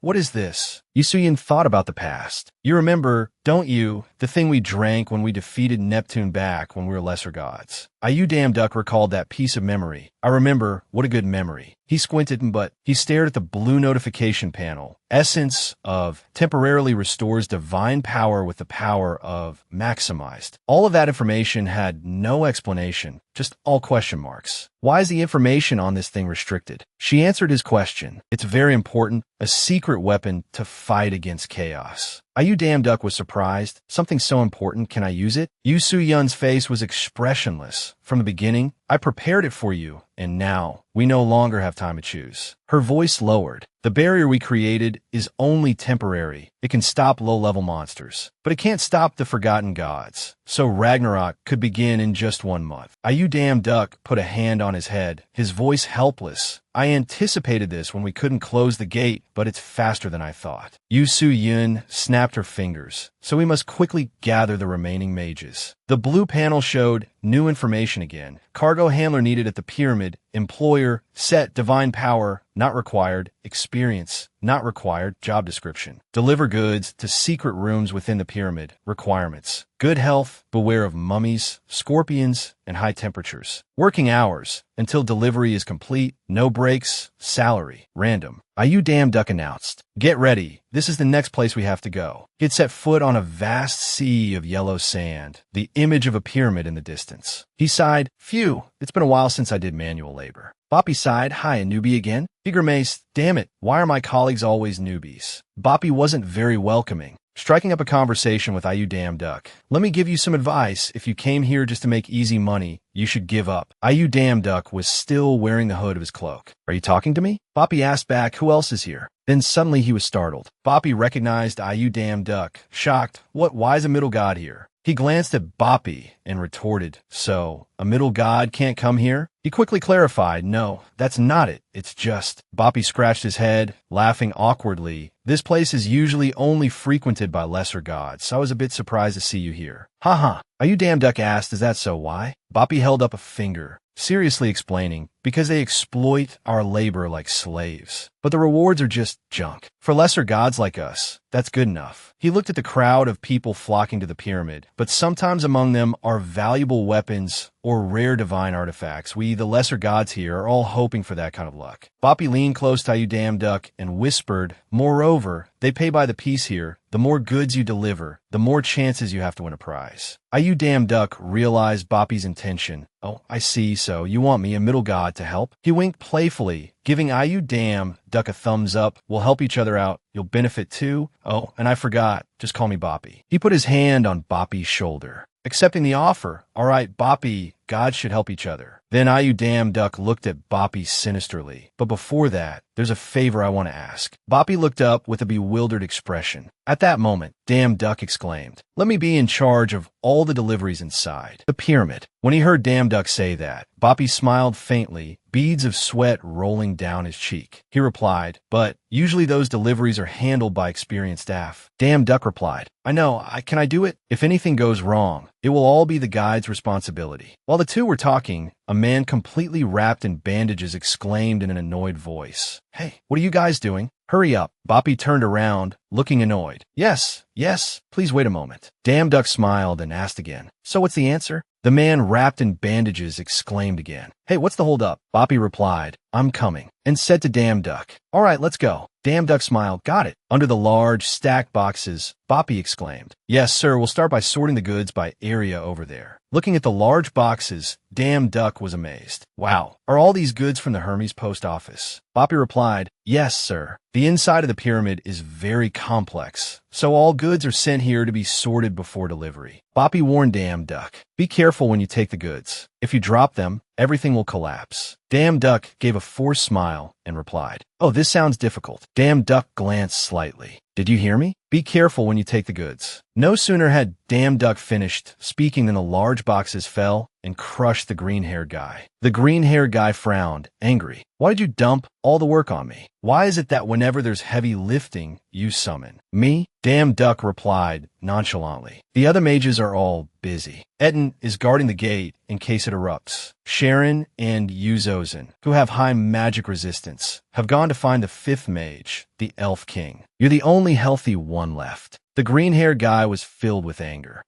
what is this? Yusuyin thought about the past. You remember, don't you, the thing we drank when we defeated Neptune back when we were lesser gods? Ayu damn duck recalled that piece of memory. I remember, what a good memory. He squinted, but he stared at the blue notification panel. Essence of temporarily restores divine power with the power of maximized. All of that information had no explanation, just all question marks. Why is the information on this thing restricted? She answered his question. It's very important, a secret weapon to fight against chaos. Ayu damn duck was surprised. Something so important, can I use it? Yu Su-yun's face was expressionless. From the beginning, I prepared it for you, and now we no longer have time to choose. Her voice lowered. The barrier we created is only temporary. It can stop low-level monsters, but it can't stop the forgotten gods. So Ragnarok could begin in just 1 month. Ayu damn duck put a hand on his head, his voice helpless. I anticipated this when we couldn't close the gate, but it's faster than I thought. Yu Su-yun snapped her fingers, so we must quickly gather the remaining mages. The blue panel showed new information again. Cargo handler needed at the pyramid. Employer, set, divine power, not required. Experience, not required. Job description. Deliver goods to secret rooms within the pyramid. Requirements. Good health, beware of mummies, scorpions, and high temperatures. Working hours, until delivery is complete. No breaks. Salary, random. Ayu damn duck announced. Get ready. This is the next place we have to go. He had set foot on a vast sea of yellow sand, the image of a pyramid in the distance. He sighed. Phew, it's been a while since I did manual labor. Boppy sighed. Hi, a newbie again? He grimaced. Damn it, why are my colleagues always newbies? Boppy wasn't very welcoming. Striking up a conversation with Ayu damn duck. Let me give you some advice. If you came here just to make easy money, you should give up. Ayu damn duck was still wearing the hood of his cloak. Are you talking to me? Boppy asked back, who else is here? Then suddenly he was startled. Boppy recognized Ayu damn duck. Shocked. Why is a middle god here? He glanced at Boppy and retorted, so, a middle god can't come here? He quickly clarified, no, that's not it. It's just. Boppy scratched his head, laughing awkwardly. This place is usually only frequented by lesser gods, so I was a bit surprised to see you here. Haha. Ayu damn duck asked, is that so? Why? Boppy held up a finger, seriously explaining, because they exploit our labor like slaves. But the rewards are just junk. For lesser gods like us, that's good enough. He looked at the crowd of people flocking to the pyramid, but sometimes among them are valuable weapons or rare divine artifacts. We, the lesser gods here, are all hoping for that kind of luck. Boppy leaned close to Duck and whispered, "Moreover, they pay by the piece here. The more goods you deliver, the more chances you have to win a prize." Duck realized Boppy's intention. "Oh, I see, so you want me, a middle god, to help?" He winked playfully, giving Duck a thumbs up. "We'll help each other out. You'll benefit too. Oh, and I forgot. Just call me Boppy." He put his hand on Boppy's shoulder, accepting the offer. "All right, Boppy, gods should help each other." Then Duck looked at Boppy sinisterly. "But before that, there's a favor I want to ask." Boppy looked up with a bewildered expression. At that moment, Duck exclaimed, "Let me be in charge of all the deliveries inside the pyramid." When he heard Duck say that, Boppy smiled faintly, beads of sweat rolling down his cheek. He replied, "But usually those deliveries are handled by experienced staff." Duck replied, "I know, can I do it? If anything goes wrong, it will all be the guide's responsibility." While the two were talking, a man completely wrapped in bandages exclaimed in an annoyed voice, "Hey, what are you guys doing? Hurry up." Boppy turned around, looking annoyed. Yes, please wait a moment." Duck smiled and asked again, "So what's the answer?" The man wrapped in bandages exclaimed again, "Hey, what's the hold up?" Boppy replied, "I'm coming," and said to Duck, "All right, let's go." Duck smiled. "Got it." Under the large, stacked boxes, Boppy exclaimed, "Yes, sir, we'll start by sorting the goods by area over there." Looking at the large boxes, Duck was amazed. "Wow, are all these goods from the Hermes post office?" Boppy replied, "Yes, sir. The inside of the pyramid is very complex, so all goods are sent here to be sorted before delivery." Boppy warned Duck, "Be careful when you take the goods. If you drop them, everything will collapse." Duck gave a forced smile and replied, "Oh, this sounds difficult." Duck glanced slightly. "Did you hear me? Be careful when you take the goods." No sooner had Duck finished speaking than the large boxes fell and crushed the green-haired guy. The green-haired guy frowned, angry. "Why did you dump all the work on me? Why is it that whenever there's heavy lifting, you summon me?" Duck replied nonchalantly, "The other mages are all busy. Etten is guarding the gate in case it erupts. Sharon and Yuzozen, who have high magic resistance, have gone to find the fifth mage, the Elf King. You're the only healthy one left." The green-haired guy was filled with anger.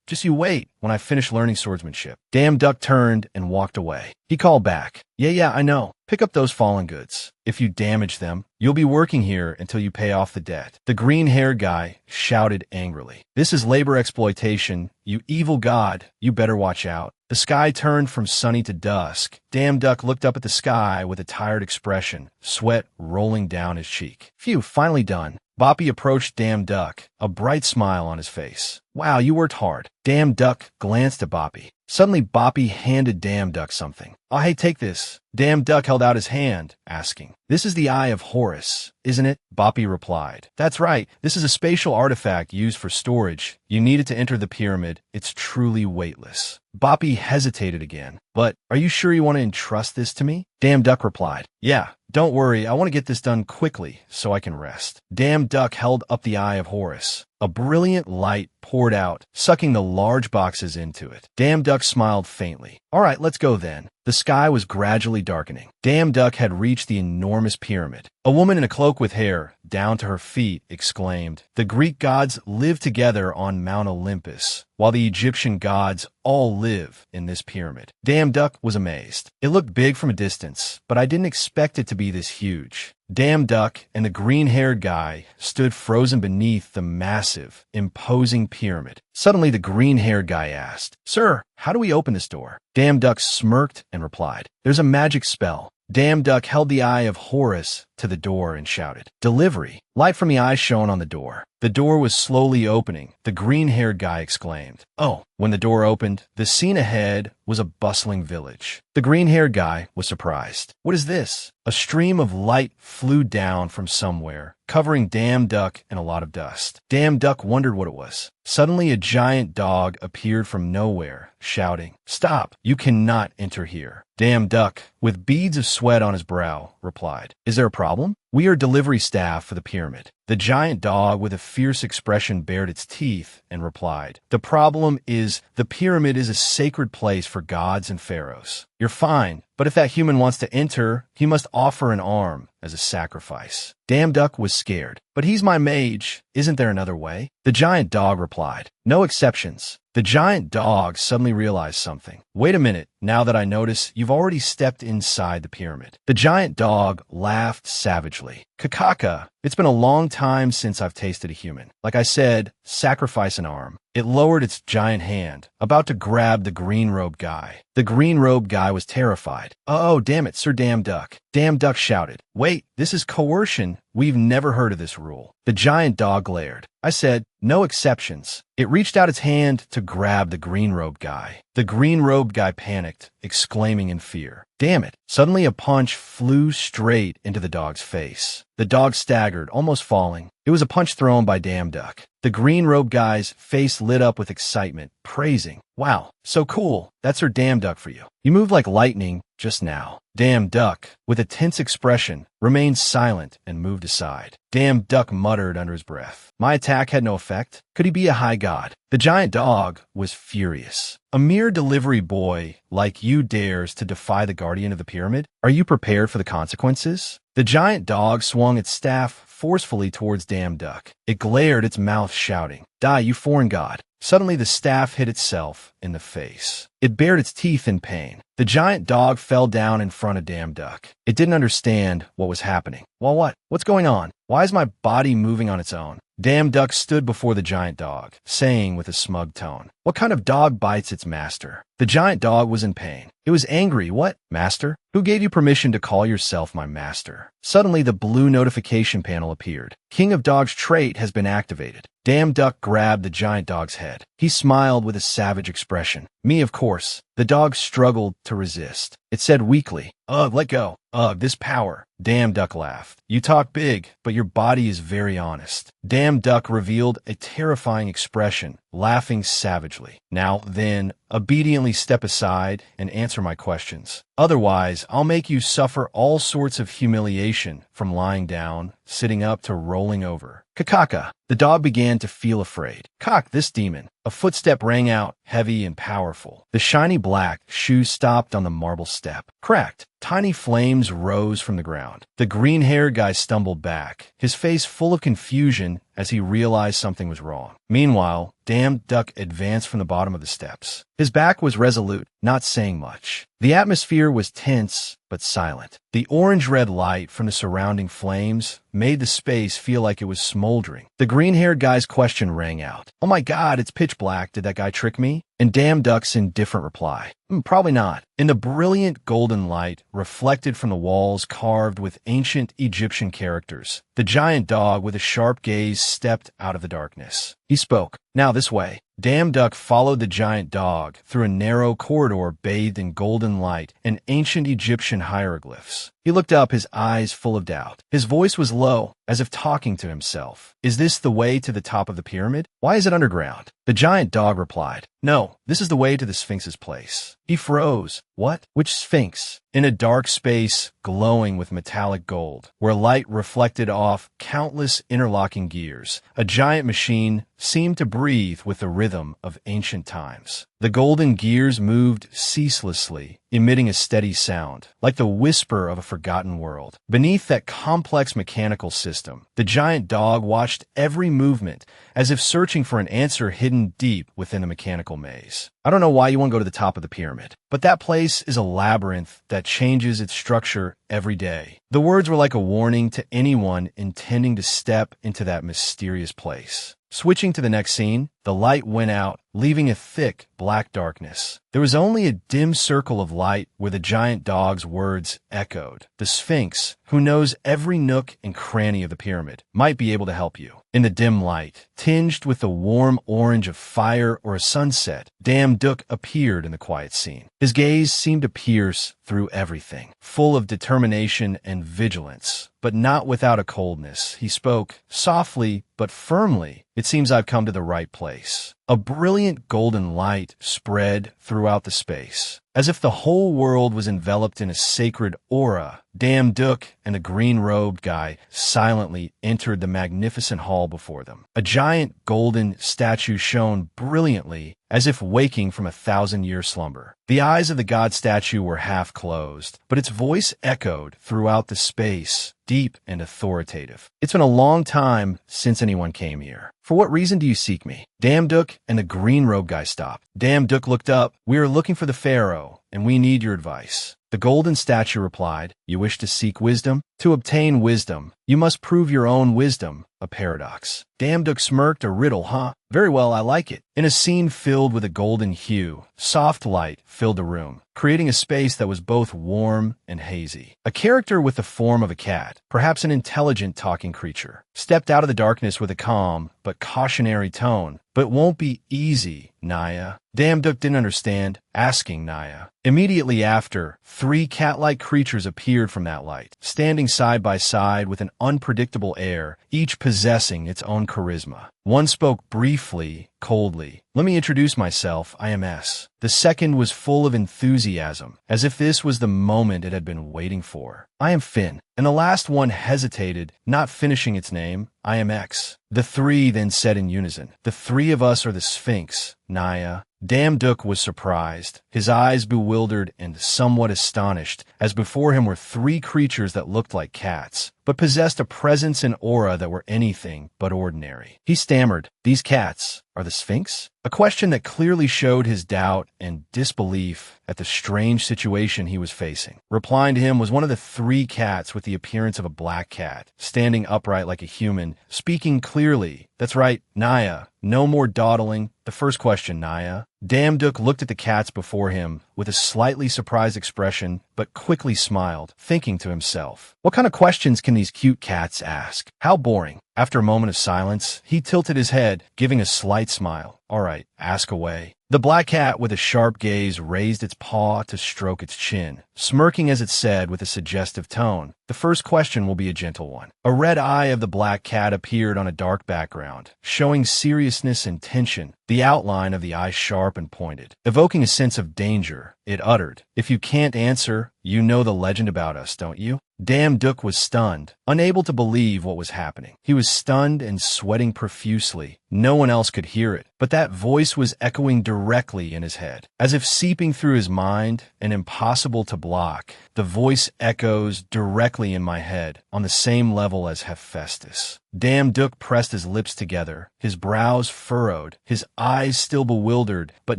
Just you wait when I finish learning swordsmanship." Duck turned and walked away. He called back, Yeah, I know. Pick up those fallen goods. If you damage them, you'll be working here until you pay off the debt." The green-haired guy shouted angrily, "This is labor exploitation. You evil god, you better watch out." The sky turned from sunny to dusk. Duck looked up at the sky with a tired expression, sweat rolling down his cheek. "Phew, finally done." Boppy approached Duck, a bright smile on his face. "Wow, you worked hard." Duck glanced at Boppy. Suddenly, Boppy handed Duck something. "Oh, hey, take this." Duck held out his hand, asking, "This is the Eye of Horus, isn't it?" Boppy replied, "That's right. This is a spatial artifact used for storage. You need it to enter the pyramid. It's truly weightless." Boppy hesitated again. "But are you sure you want to entrust this to me?" Duck replied, "Yeah, don't worry. I want to get this done quickly so I can rest." Duck held up the Eye of Horus. A brilliant light poured out, sucking the large boxes into it. Duck smiled faintly. "All right, let's go then." The sky was gradually darkening. Duck had reached the enormous pyramid. A woman in a cloak with hair down to her feet exclaimed, "The Greek gods live together on Mount Olympus, while the Egyptian gods all live in this pyramid." Duck was amazed. It looked big from a distance, but I didn't expect it to be this huge. Duck and the green-haired guy stood frozen beneath the massive, imposing pyramid. Suddenly, the green-haired guy asked, "Sir, how do we open this door?" Duck smirked and replied, "There's a magic spell." Duck held the Eye of Horus to the door and shouted, "Delivery." Light from the eye shone on the door. The door was slowly opening. The green-haired guy exclaimed, "Oh." When the door opened, the scene ahead was a bustling village. The green-haired guy was surprised. "What is this?" A stream of light flew down from somewhere, covering Duck in a lot of dust. Duck wondered what it was. Suddenly, a giant dog appeared from nowhere, shouting, "Stop! You cannot enter here." Duck, with beads of sweat on his brow, replied, "Is there a problem?" "We are delivery staff for the pyramid. The giant dog with a fierce expression bared its teeth and replied, "The problem is the pyramid is a sacred place for gods and pharaohs. You're fine, but if that human wants to enter, he must offer an arm as a sacrifice." Damn Duck was scared. "But he's my mage. Isn't there another way?" The giant dog replied, "No exceptions." The giant dog suddenly realized something. "Wait a minute, now that I notice, you've already stepped inside the pyramid." The giant dog laughed savagely. "Kakaka, it's been a long time since I've tasted a human. Like I said, sacrifice an arm." It lowered its giant hand, about to grab the green-robed guy. The green-robed guy was terrified. "Oh, damn it, Sir Damn Duck." Damn Duck shouted, "Wait, this is coercion. We've never heard of this rule." The giant dog glared. "I said, no exceptions." It reached out its hand to grab the green-robed guy. The green-robed guy panicked, exclaiming in fear. Damn it. Suddenly a punch flew straight into the dog's face. The dog staggered, almost falling. It was a punch thrown by Damn Duck. The green-robed guy's face lit up with excitement, praising, "Wow, so cool. That's her Damn Duck for you. You moved like lightning just now." Damn Duck, with a tense expression, remained silent and moved aside. Damn Duck muttered under his breath. My attack had no effect. Could he be a high god? The giant dog was furious. "A mere delivery boy like you dares to defy the guardian of the pyramid? Are you prepared for the consequences?" The giant dog swung its staff forcefully towards Damn Duck. It glared its mouth, shouting, "Die, you foreign god." Suddenly the staff hit itself in the face. It bared its teeth in pain. The giant dog fell down in front of Damn Duck. It didn't understand what was happening. "Well, what? What's going on? Why is my body moving on its own?" Damn Duck stood before the giant dog, saying with a smug tone, "What kind of dog bites its master?" The giant dog was in pain. It was angry. "What, master? Who gave you permission to call yourself my master?" Suddenly the blue notification panel appeared. King of Dogs trait has been activated. Damn Duck grabbed the giant dog's head. He smiled with a savage expression. "Me, of course." The dog struggled to resist. It said weakly, "Ugh, let go. Ugh, this power." Damn Duck laughed. "You talk big, but your body is very honest." Damn Duck revealed a terrifying expression, laughing savagely. "Now, then, obediently step aside and answer my questions. Otherwise, I'll make you suffer all sorts of humiliation, from lying down, sitting up to rolling over." Kakaka. The dog began to feel afraid. "Cock, this demon." A footstep rang out, heavy and powerful. The shiny black shoe stopped on the marble step. Cracked. Tiny flames rose from the ground. The green-haired guy stumbled back, his face full of confusion as he realized something was wrong. Meanwhile, Damn Duck advanced from the bottom of the steps. His back was resolute, not saying much. The atmosphere was tense, but silent. The orange-red light from the surrounding flames made the space feel like it was smoldering. The green-haired guy's question rang out. "Oh my god, it's pitch black. Did that guy trick me?" And Damn Duck's indifferent reply, "Probably not." In the brilliant golden light reflected from the walls carved with ancient Egyptian characters, the giant dog with a sharp gaze stepped out of the darkness. He spoke. "Now this way." Damn Duck followed the giant dog through a narrow corridor bathed in golden light and ancient Egyptian hieroglyphs. He looked up, his eyes full of doubt. His voice was low, as if talking to himself. "Is this the way to the top of the pyramid? Why is it underground?" The giant dog replied, "No, this is the way to the Sphinx's place." He froze. "What? Which Sphinx?" In a dark space glowing with metallic gold, where light reflected off countless interlocking gears, a giant machine seemed to breathe with the rhythm of ancient times. The golden gears moved ceaselessly, emitting a steady sound, like the whisper of a forgotten world. Beneath that complex mechanical system, the giant dog watched every movement, as if searching for an answer hidden deep within the mechanical maze. "I don't know why you want to go to the top of the pyramid, but that place is a labyrinth that changes its structure every day." The words were like a warning to anyone intending to step into that mysterious place. Switching to the next scene, the light went out, leaving a thick, black darkness. There was only a dim circle of light where the giant dog's words echoed. The Sphinx, who knows every nook and cranny of the pyramid, might be able to help you. In the dim light, tinged with the warm orange of fire or a sunset, Damn Duck appeared in the quiet scene. His gaze seemed to pierce through everything, full of determination and vigilance, but not without a coldness. He spoke softly but firmly. "It seems I've come to the right place." A brilliant golden light spread throughout the space, as if the whole world was enveloped in a sacred aura. Dam Duk and the green-robed guy silently entered the magnificent hall before them. A giant golden statue shone brilliantly, as if waking from a 1,000-year slumber. The eyes of the god statue were half closed, but its voice echoed throughout the space, deep and authoritative. "It's been a long time since anyone came here. For what reason do you seek me?" Dam Duk and the green-robed guy stopped. Dam Duk looked up. "We are looking for the pharaoh, and we need your advice." The golden statue replied, "You wish to seek wisdom? To obtain wisdom, you must prove your own wisdom." A paradox. Dam Duk smirked. "A riddle, huh? Very well, I like it." In a scene filled with a golden hue, soft light filled the room, creating a space that was both warm and hazy. A character with the form of a cat, perhaps an intelligent talking creature, stepped out of the darkness with a calm but cautionary tone. "But it won't be easy, Naya." Dam Duk didn't understand, asking Naya. Immediately after, 3 cat-like creatures appeared from that light, standing side by side with an unpredictable air, each possessing its own charisma. One spoke briefly, coldly. "Let me introduce myself, I am S." The second was full of enthusiasm, as if this was the moment it had been waiting for. "I am Finn." And the last one hesitated, not finishing its name. "I am X." The 3 then said in unison, "The 3 of us are the Sphinx, Naya." Dam Duk was surprised, his eyes bewildered and somewhat astonished, as before him were 3 creatures that looked like cats, but possessed a presence and aura that were anything but ordinary. He stammered, "These cats are the Sphinx?" A question that clearly showed his doubt and disbelief at the strange situation he was facing. Replying to him was one of the 3 cats with the appearance of a black cat, standing upright like a human, speaking clearly. "That's right, Naya. No more dawdling. The first question, Naya." Dam Duk looked at the cats before him with a slightly surprised expression, but quickly smiled, thinking to himself, "What kind of questions can these cute cats ask? How boring." After a moment of silence, he tilted his head, giving a slight smile. "All right, ask away." The black cat with a sharp gaze raised its paw to stroke its chin, smirking as it said with a suggestive tone, "The first question will be a gentle one." A red eye of the black cat appeared on a dark background, showing seriousness and tension, the outline of the eye sharp and pointed. Evoking a sense of danger, it uttered, "If you can't answer, you know the legend about us, don't you?" Dam Duk was stunned, unable to believe what was happening. He was stunned and sweating profusely. No one else could hear it, but that voice was echoing directly in his head, as if seeping through his mind and impossible to block. The voice echoes directly in my head, on the same level as Hephaestus. Dam Duk pressed his lips together, his brows furrowed, his eyes still bewildered, but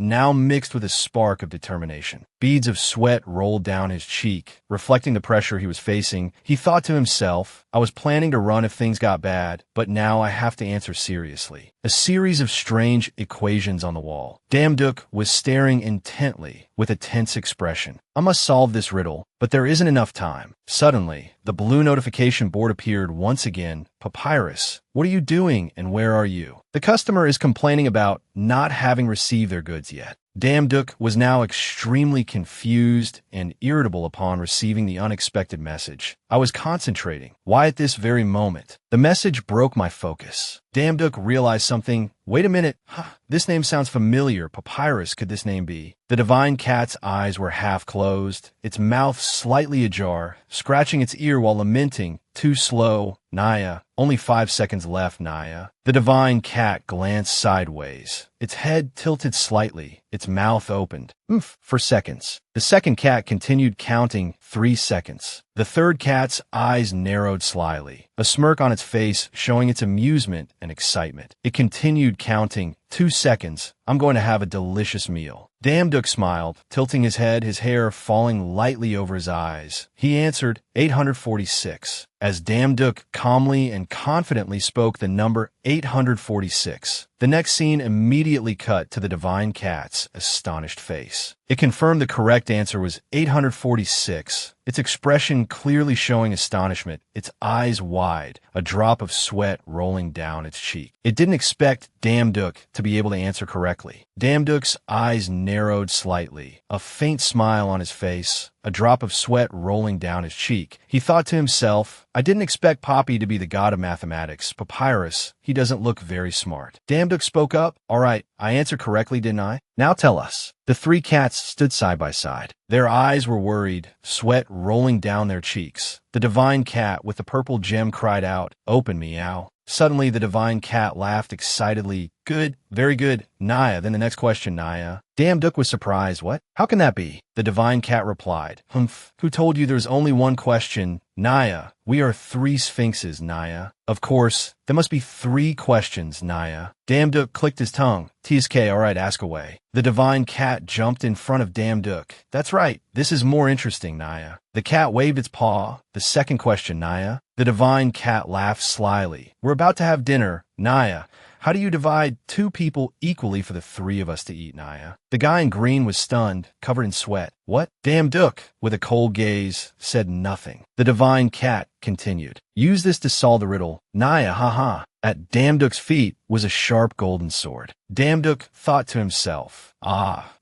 now mixed with a spark of determination. Beads of sweat rolled down his cheek, reflecting the pressure he was facing. He thought to himself, "I was planning to run if things got bad, but now I have to answer seriously." A series of strange equations on the wall. Dam Duk was staring intently, with a tense expression. "I must solve this riddle, but there isn't enough time." Suddenly, the blue notification board appeared once again. "Papyrus, what are you doing and where are you?" "The customer is complaining about not having received their goods yet." Dam Duk was now extremely confused and irritable upon receiving the unexpected message. "I was concentrating. Why at this very moment?" The message broke my focus. Dam Duk realized something. "Wait a minute. This name sounds familiar. Papyrus could this name be?" The divine cat's eyes were half closed, its mouth slightly ajar, scratching its ear while lamenting, "Too slow, Naya. Only 5 seconds left, Naya." The divine cat glanced sideways. Its head tilted slightly, its mouth opened. For seconds. The second cat continued counting 3 seconds. The third cat's eyes narrowed slyly, a smirk on its face showing its amusement and excitement. It continued counting 2 seconds. "I'm going to have a delicious meal." Dam Duk smiled, tilting his head, his hair falling lightly over his eyes. He answered, 846. As Dam Duk calmly and confidently spoke the number 846, the next scene immediately cut to the divine cat's astonished face. It confirmed the correct answer was 846, its expression clearly showing astonishment, its eyes wide, a drop of sweat rolling down its cheek. It didn't expect Dam Duk to be able to answer correctly. Dam Duk's eyes narrowed slightly, a faint smile on his face, a drop of sweat rolling down his cheek. He thought to himself, I didn't expect Poppy to be the god of mathematics. Papyrus, he doesn't look very smart. Damduk spoke up. All right, I answered correctly, didn't I? Now tell us. The three cats stood side by side. Their eyes were worried, sweat rolling down their cheeks. The divine cat with the purple gem cried out, Open, meow. Suddenly, the divine cat laughed excitedly. Good, very good, Naya. Then the next question, Naya. Damduk was surprised. What? How can that be? The divine cat replied. Humph. Who told you there's only one question? Naya. We are three sphinxes, Naya. Of course, there must be three questions, Naya. Damduk clicked his tongue. TSK, all right, ask away. The divine cat jumped in front of Damduk. That's right. This is more interesting, Naya. The cat waved its paw. The second question, Naya. The divine cat laughed slyly. We're about to have dinner, Naya. How do you divide two people equally for the three of us to eat, Naya? The guy in green was stunned, covered in sweat. What? Damduk, with a cold gaze, said nothing. The divine cat continued. Use this to solve the riddle. Naya, haha. At Damduk's feet was a sharp golden sword. Damduk thought to himself,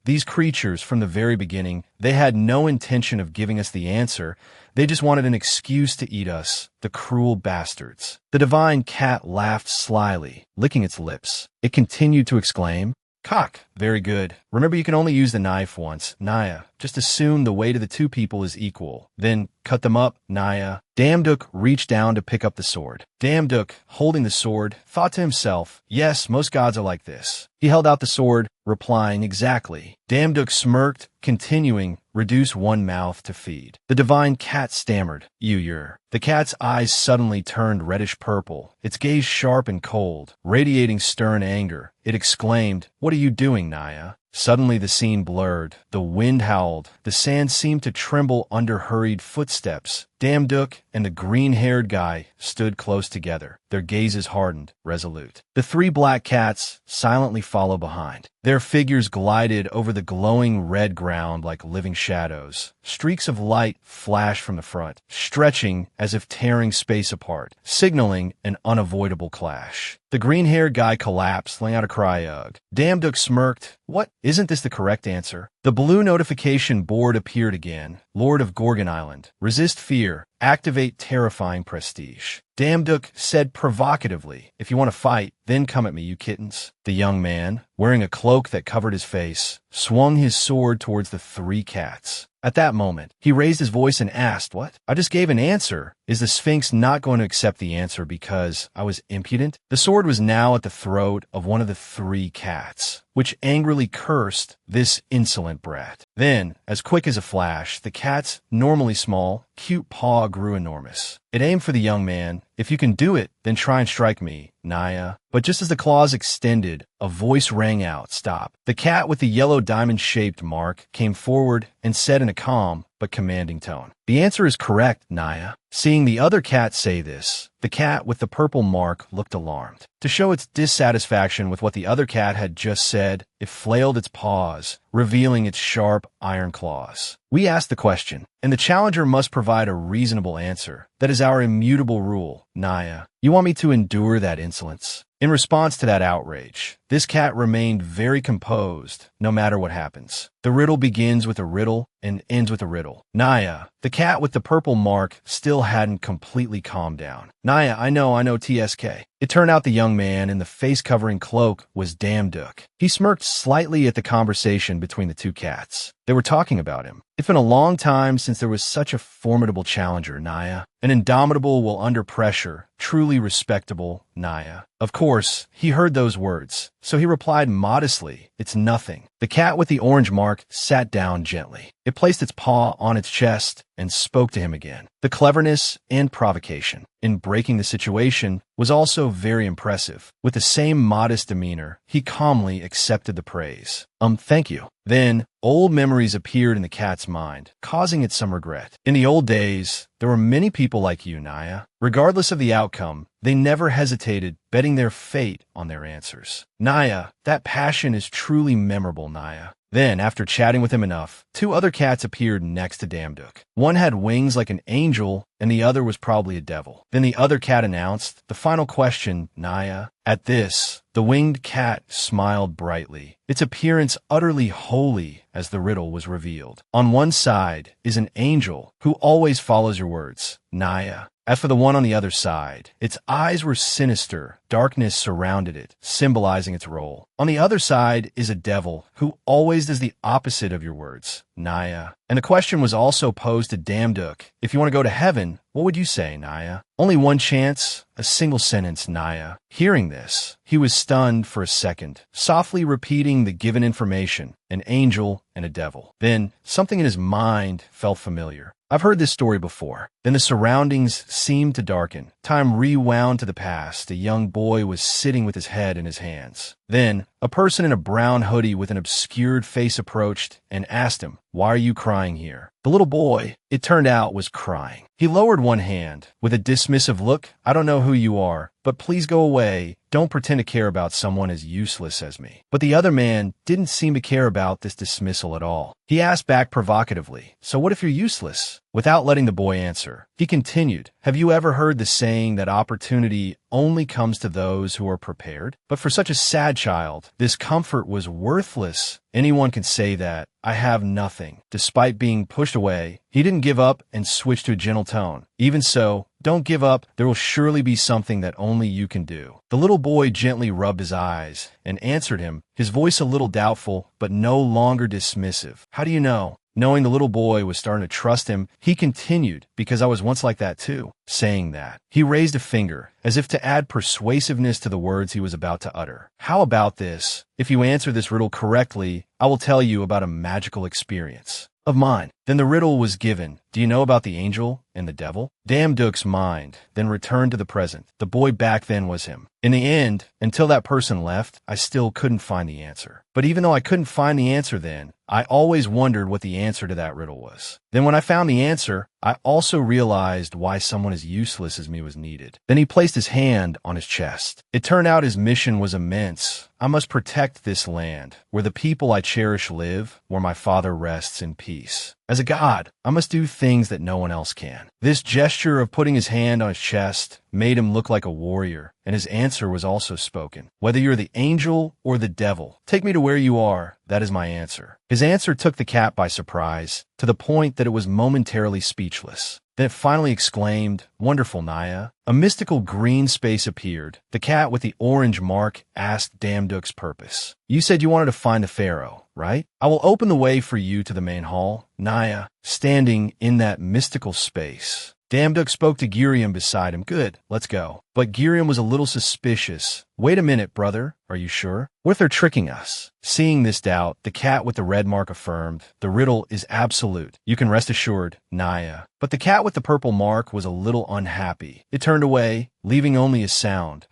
these creatures from the very beginning, they had no intention of giving us the answer. They just wanted an excuse to eat us, the cruel bastards. The divine cat laughed slyly, licking its lips. It continued to exclaim, Cock, very good. Remember, you can only use the knife once, Naya. Just assume the weight of the two people is equal. Then cut them up, Naya. Damduk reached down to pick up the sword. Damduk, holding the sword, thought to himself, yes, most gods are like this. He held out the sword, replying, exactly. Damduk smirked, continuing, reduce one mouth to feed. The divine cat stammered, you're. The cat's eyes suddenly turned reddish-purple, its gaze sharp and cold, radiating stern anger. It exclaimed, what are you doing, Naya? Suddenly the scene blurred. The wind howled. The sand seemed to tremble under hurried footsteps. Damduk and the green-haired guy stood close together, their gazes hardened, resolute. The three black cats silently followed behind. Their figures glided over the glowing red ground like living shadows. Streaks of light flashed from the front, stretching as if tearing space apart, signaling an unavoidable clash. The green-haired guy collapsed, letting out a cry, ugh. Damduk smirked. What? Isn't this the correct answer? The blue notification board appeared again. Lord of Gorgon Island. Resist fear. Activate terrifying prestige. Damduk said provocatively, if you want to fight, then come at me, you kittens. The young man, wearing a cloak that covered his face, swung his sword towards the three cats. At that moment, he raised his voice and asked, what? I just gave an answer. Is the Sphinx not going to accept the answer because I was impudent? The sword was now at the throat of one of the three cats, which angrily cursed this insolent brat. Then, as quick as a flash, the cat's normally small, cute paw grew enormous. It aimed for the young man. If you can do it, then try and strike me, Naya. But just as the claws extended, a voice rang out, stop. The cat with the yellow diamond-shaped mark came forward and said in a calm but commanding tone, the answer is correct, Naya. Seeing the other cat say this, the cat with the purple mark looked alarmed. To show its dissatisfaction with what the other cat had just said, it flailed its paws, revealing its sharp iron claws. We asked the question, and the challenger must provide a reasonable answer. That is our immutable rule, Naya. You want me to endure that insolence? In response to that outrage, this cat remained very composed, no matter what happens. The riddle begins with a riddle and ends with a riddle. Naya, the cat with the purple mark, still hadn't completely calmed down. Naya, I know, TSK. It turned out the young man in the face-covering cloak was Damduk. He smirked slightly at the conversation between the two cats. They were talking about him. It's been a long time since there was such a formidable challenger, Naya. An indomitable while under pressure, truly respectable, Naya. Of course, he heard those words, so he replied modestly, it's nothing. The cat with the orange mark sat down gently. It placed its paw on its chest and spoke to him again. The cleverness and provocation in breaking the situation was also very impressive. With the same modest demeanor, he calmly accepted the praise. Thank you. Then, old memories appeared in the cat's mind, causing it some regret. In the old days, there were many people like you, Naya. Regardless of the outcome, They never hesitated, betting their fate on their answers. Naya, that passion is truly memorable, Naya. Then, after chatting with him enough, two other cats appeared next to Damduk. One had wings like an angel, and the other was probably a devil. Then the other cat announced, "The final question, Naya." At this, the winged cat smiled brightly, its appearance utterly holy as the riddle was revealed. On one side is an angel who always follows your words, Naya. As for the one on the other side, its eyes were sinister, darkness surrounded it, symbolizing its role. On the other side is a devil who always does the opposite of your words, Naya. And the question was also posed to Damduk. If you want to go to heaven, what would you say, Naya? Only one chance, a single sentence, Naya. Hearing this, he was stunned for a second, softly repeating the given information, an angel and a devil. Then, something in his mind felt familiar. I've heard this story before. Then the surroundings seemed to darken. Time rewound to the past. A young boy was sitting with his head in his hands. Then, a person in a brown hoodie with an obscured face approached and asked him, "Why are you crying here?" The little boy, it turned out, was crying. He lowered one hand with a dismissive look. "I don't know who you are, but please go away. Don't pretend to care about someone as useless as me." But the other man didn't seem to care about this dismissal at all. He asked back provocatively, "So what if you're useless?" Without letting the boy answer, he continued, "Have you ever heard the saying that opportunity only comes to those who are prepared? But for such a sad child, this comfort was worthless. Anyone can say that. I have nothing." Despite being pushed away, he didn't give up and switched to a gentle tone. "Even so, don't give up. There will surely be something that only you can do." The little boy gently rubbed his eyes and answered him, his voice a little doubtful, but no longer dismissive. "How do you know?" Knowing the little boy was starting to trust him, he continued, "Because I was once like that too." Saying that, he raised a finger, as if to add persuasiveness to the words he was about to utter. "How about this? If you answer this riddle correctly, I will tell you about a magical experience of mine." Then the riddle was given. "Do you know about the angel and the devil?" Damduk's mind then returned to the present. The boy back then was him. In the end, until that person left, I still couldn't find the answer. But even though I couldn't find the answer then, I always wondered what the answer to that riddle was. Then when I found the answer, I also realized why someone as useless as me was needed. Then he placed his hand on his chest. It turned out his mission was immense. I must protect this land, where the people I cherish live, where my father rests in peace. As a god, I must do things that no one else can. This gesture of putting his hand on his chest made him look like a warrior, and his answer was also spoken. "Whether you're the angel or the devil, take me to where you are. That is my answer." His answer took the cat by surprise, to the point that it was momentarily speechless. Then it finally exclaimed, "Wonderful, Naya." A mystical green space appeared. The cat with the orange mark asked Damduk's purpose. "You said you wanted to find the pharaoh, right? I will open the way for you to the main hall." Naya, standing in that mystical space. Damduk spoke to Girium beside him. "Good, let's go." But Girium was a little suspicious. "Wait a minute, brother. Are you sure? What if they're tricking us?" Seeing this doubt, the cat with the red mark affirmed, "The riddle is absolute. You can rest assured, Naya." But the cat with the purple mark was a little unhappy. It turned away, leaving only a sound.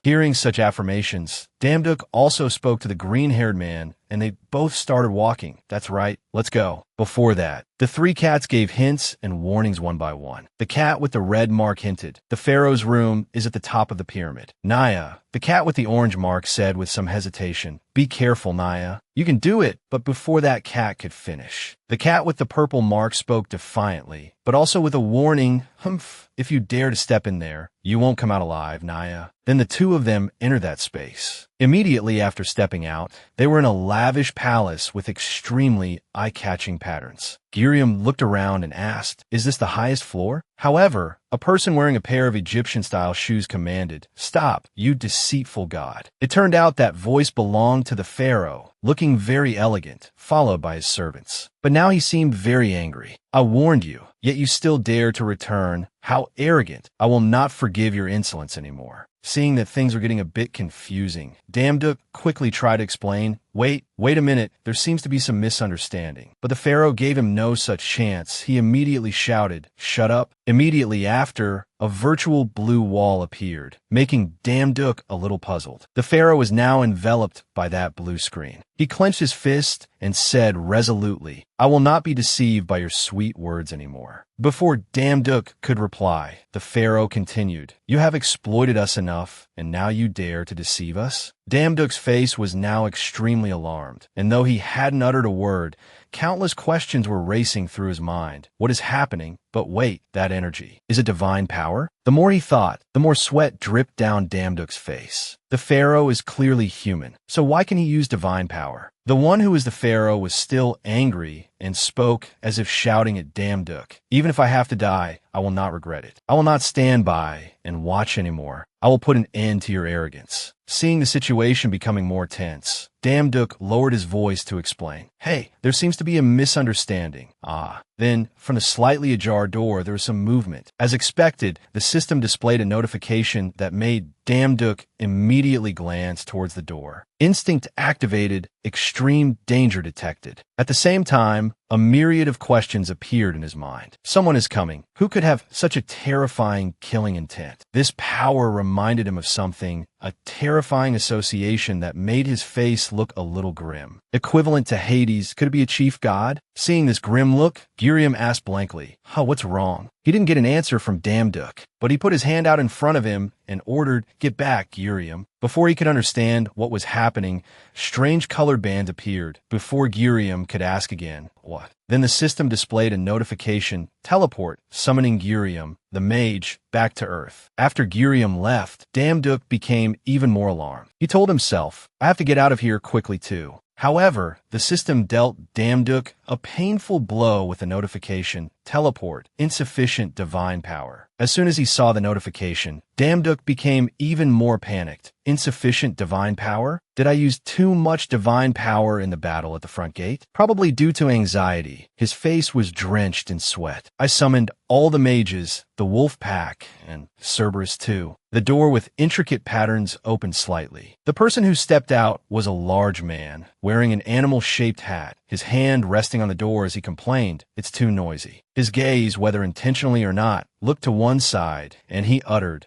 Hearing such affirmations, Damduk also spoke to the green-haired man, and they both started walking. "That's right. Let's go." Before that, the three cats gave hints and warnings one by one. The cat with the red mark hinted, "The pharaoh's room is at the top of the pyramid." Naya, the cat with the orange mark, said with some hesitation, "Be careful, Naya. You can do it." But before that cat could finish, the cat with the purple mark spoke defiantly, but also with a warning, "Humph, if you dare to step in there, you won't come out alive, Naya." Then the two of them entered that space. Immediately after stepping out, they were in a lavish palace with extremely eye-catching patterns. Girium looked around and asked, "Is this the highest floor?" However, a person wearing a pair of Egyptian-style shoes commanded, "Stop, you deceitful god." It turned out that voice belonged to the pharaoh, looking very elegant, followed by his servants. But now he seemed very angry. "I warned you, yet you still dare to return. How arrogant! I will not forgive your insolence anymore." Seeing that things were getting a bit confusing, Damduk quickly tried to explain, Wait a minute, there seems to be some misunderstanding. But the pharaoh gave him no such chance. He immediately shouted, "Shut up." Immediately after, a virtual blue wall appeared, making Damduk a little puzzled. The pharaoh was now enveloped by that blue screen. He clenched his fist and said resolutely, "I will not be deceived by your sweet words anymore." Before Damduk could reply, the pharaoh continued, "You have exploited us enough, and now you dare to deceive us?" Damduk's face was now extremely alarmed, and though he hadn't uttered a word, countless questions were racing through his mind. What is happening? But wait, that energy. Is it divine power? The more he thought, the more sweat dripped down Damduk's face. The pharaoh is clearly human, so why can he use divine power? The one who is the pharaoh was still angry and spoke as if shouting at Damduk, "Even if I have to die, I will not regret it. I will not stand by and watch anymore. I will put an end to your arrogance." Seeing the situation becoming more tense, Damduk lowered his voice to explain, "Hey, there seems to be a misunderstanding." Then, from the slightly ajar door, there was some movement. As expected, the system displayed a notification that made Damduk immediately glance towards the door. Instinct activated, extreme danger detected. At the same time, a myriad of questions appeared in his mind. Someone is coming. Who could have such a terrifying killing intent? This power reminded him of something, a terrifying association that made his face look a little grim. Equivalent to Hades, could it be a chief god? Seeing this grim look, Gurium asked blankly, what's wrong?" He didn't get an answer from Damduk, but he put his hand out in front of him and ordered, "Get back, Gurium." Before he could understand what was happening, strange colored bands appeared. Before Gurium could ask again, "What?" Then the system displayed a notification, "Teleport," summoning Gurium, the mage, back to Earth. After Gurium left, Damduk became even more alarmed. He told himself, "I have to get out of here quickly too." However, the system dealt Damduk a painful blow with a notification, "Teleport, insufficient divine power." As soon as he saw the notification, Damduk became even more panicked. Insufficient divine power? Did I use too much divine power in the battle at the front gate? Probably due to anxiety. His face was drenched in sweat. I summoned all the mages, the wolf pack, and Cerberus too. The door with intricate patterns opened slightly. The person who stepped out was a large man, wearing an animal-shaped hat, his hand resting on the door as he complained, "It's too noisy." His gaze, whether intentionally or not, looked to one side, and he uttered,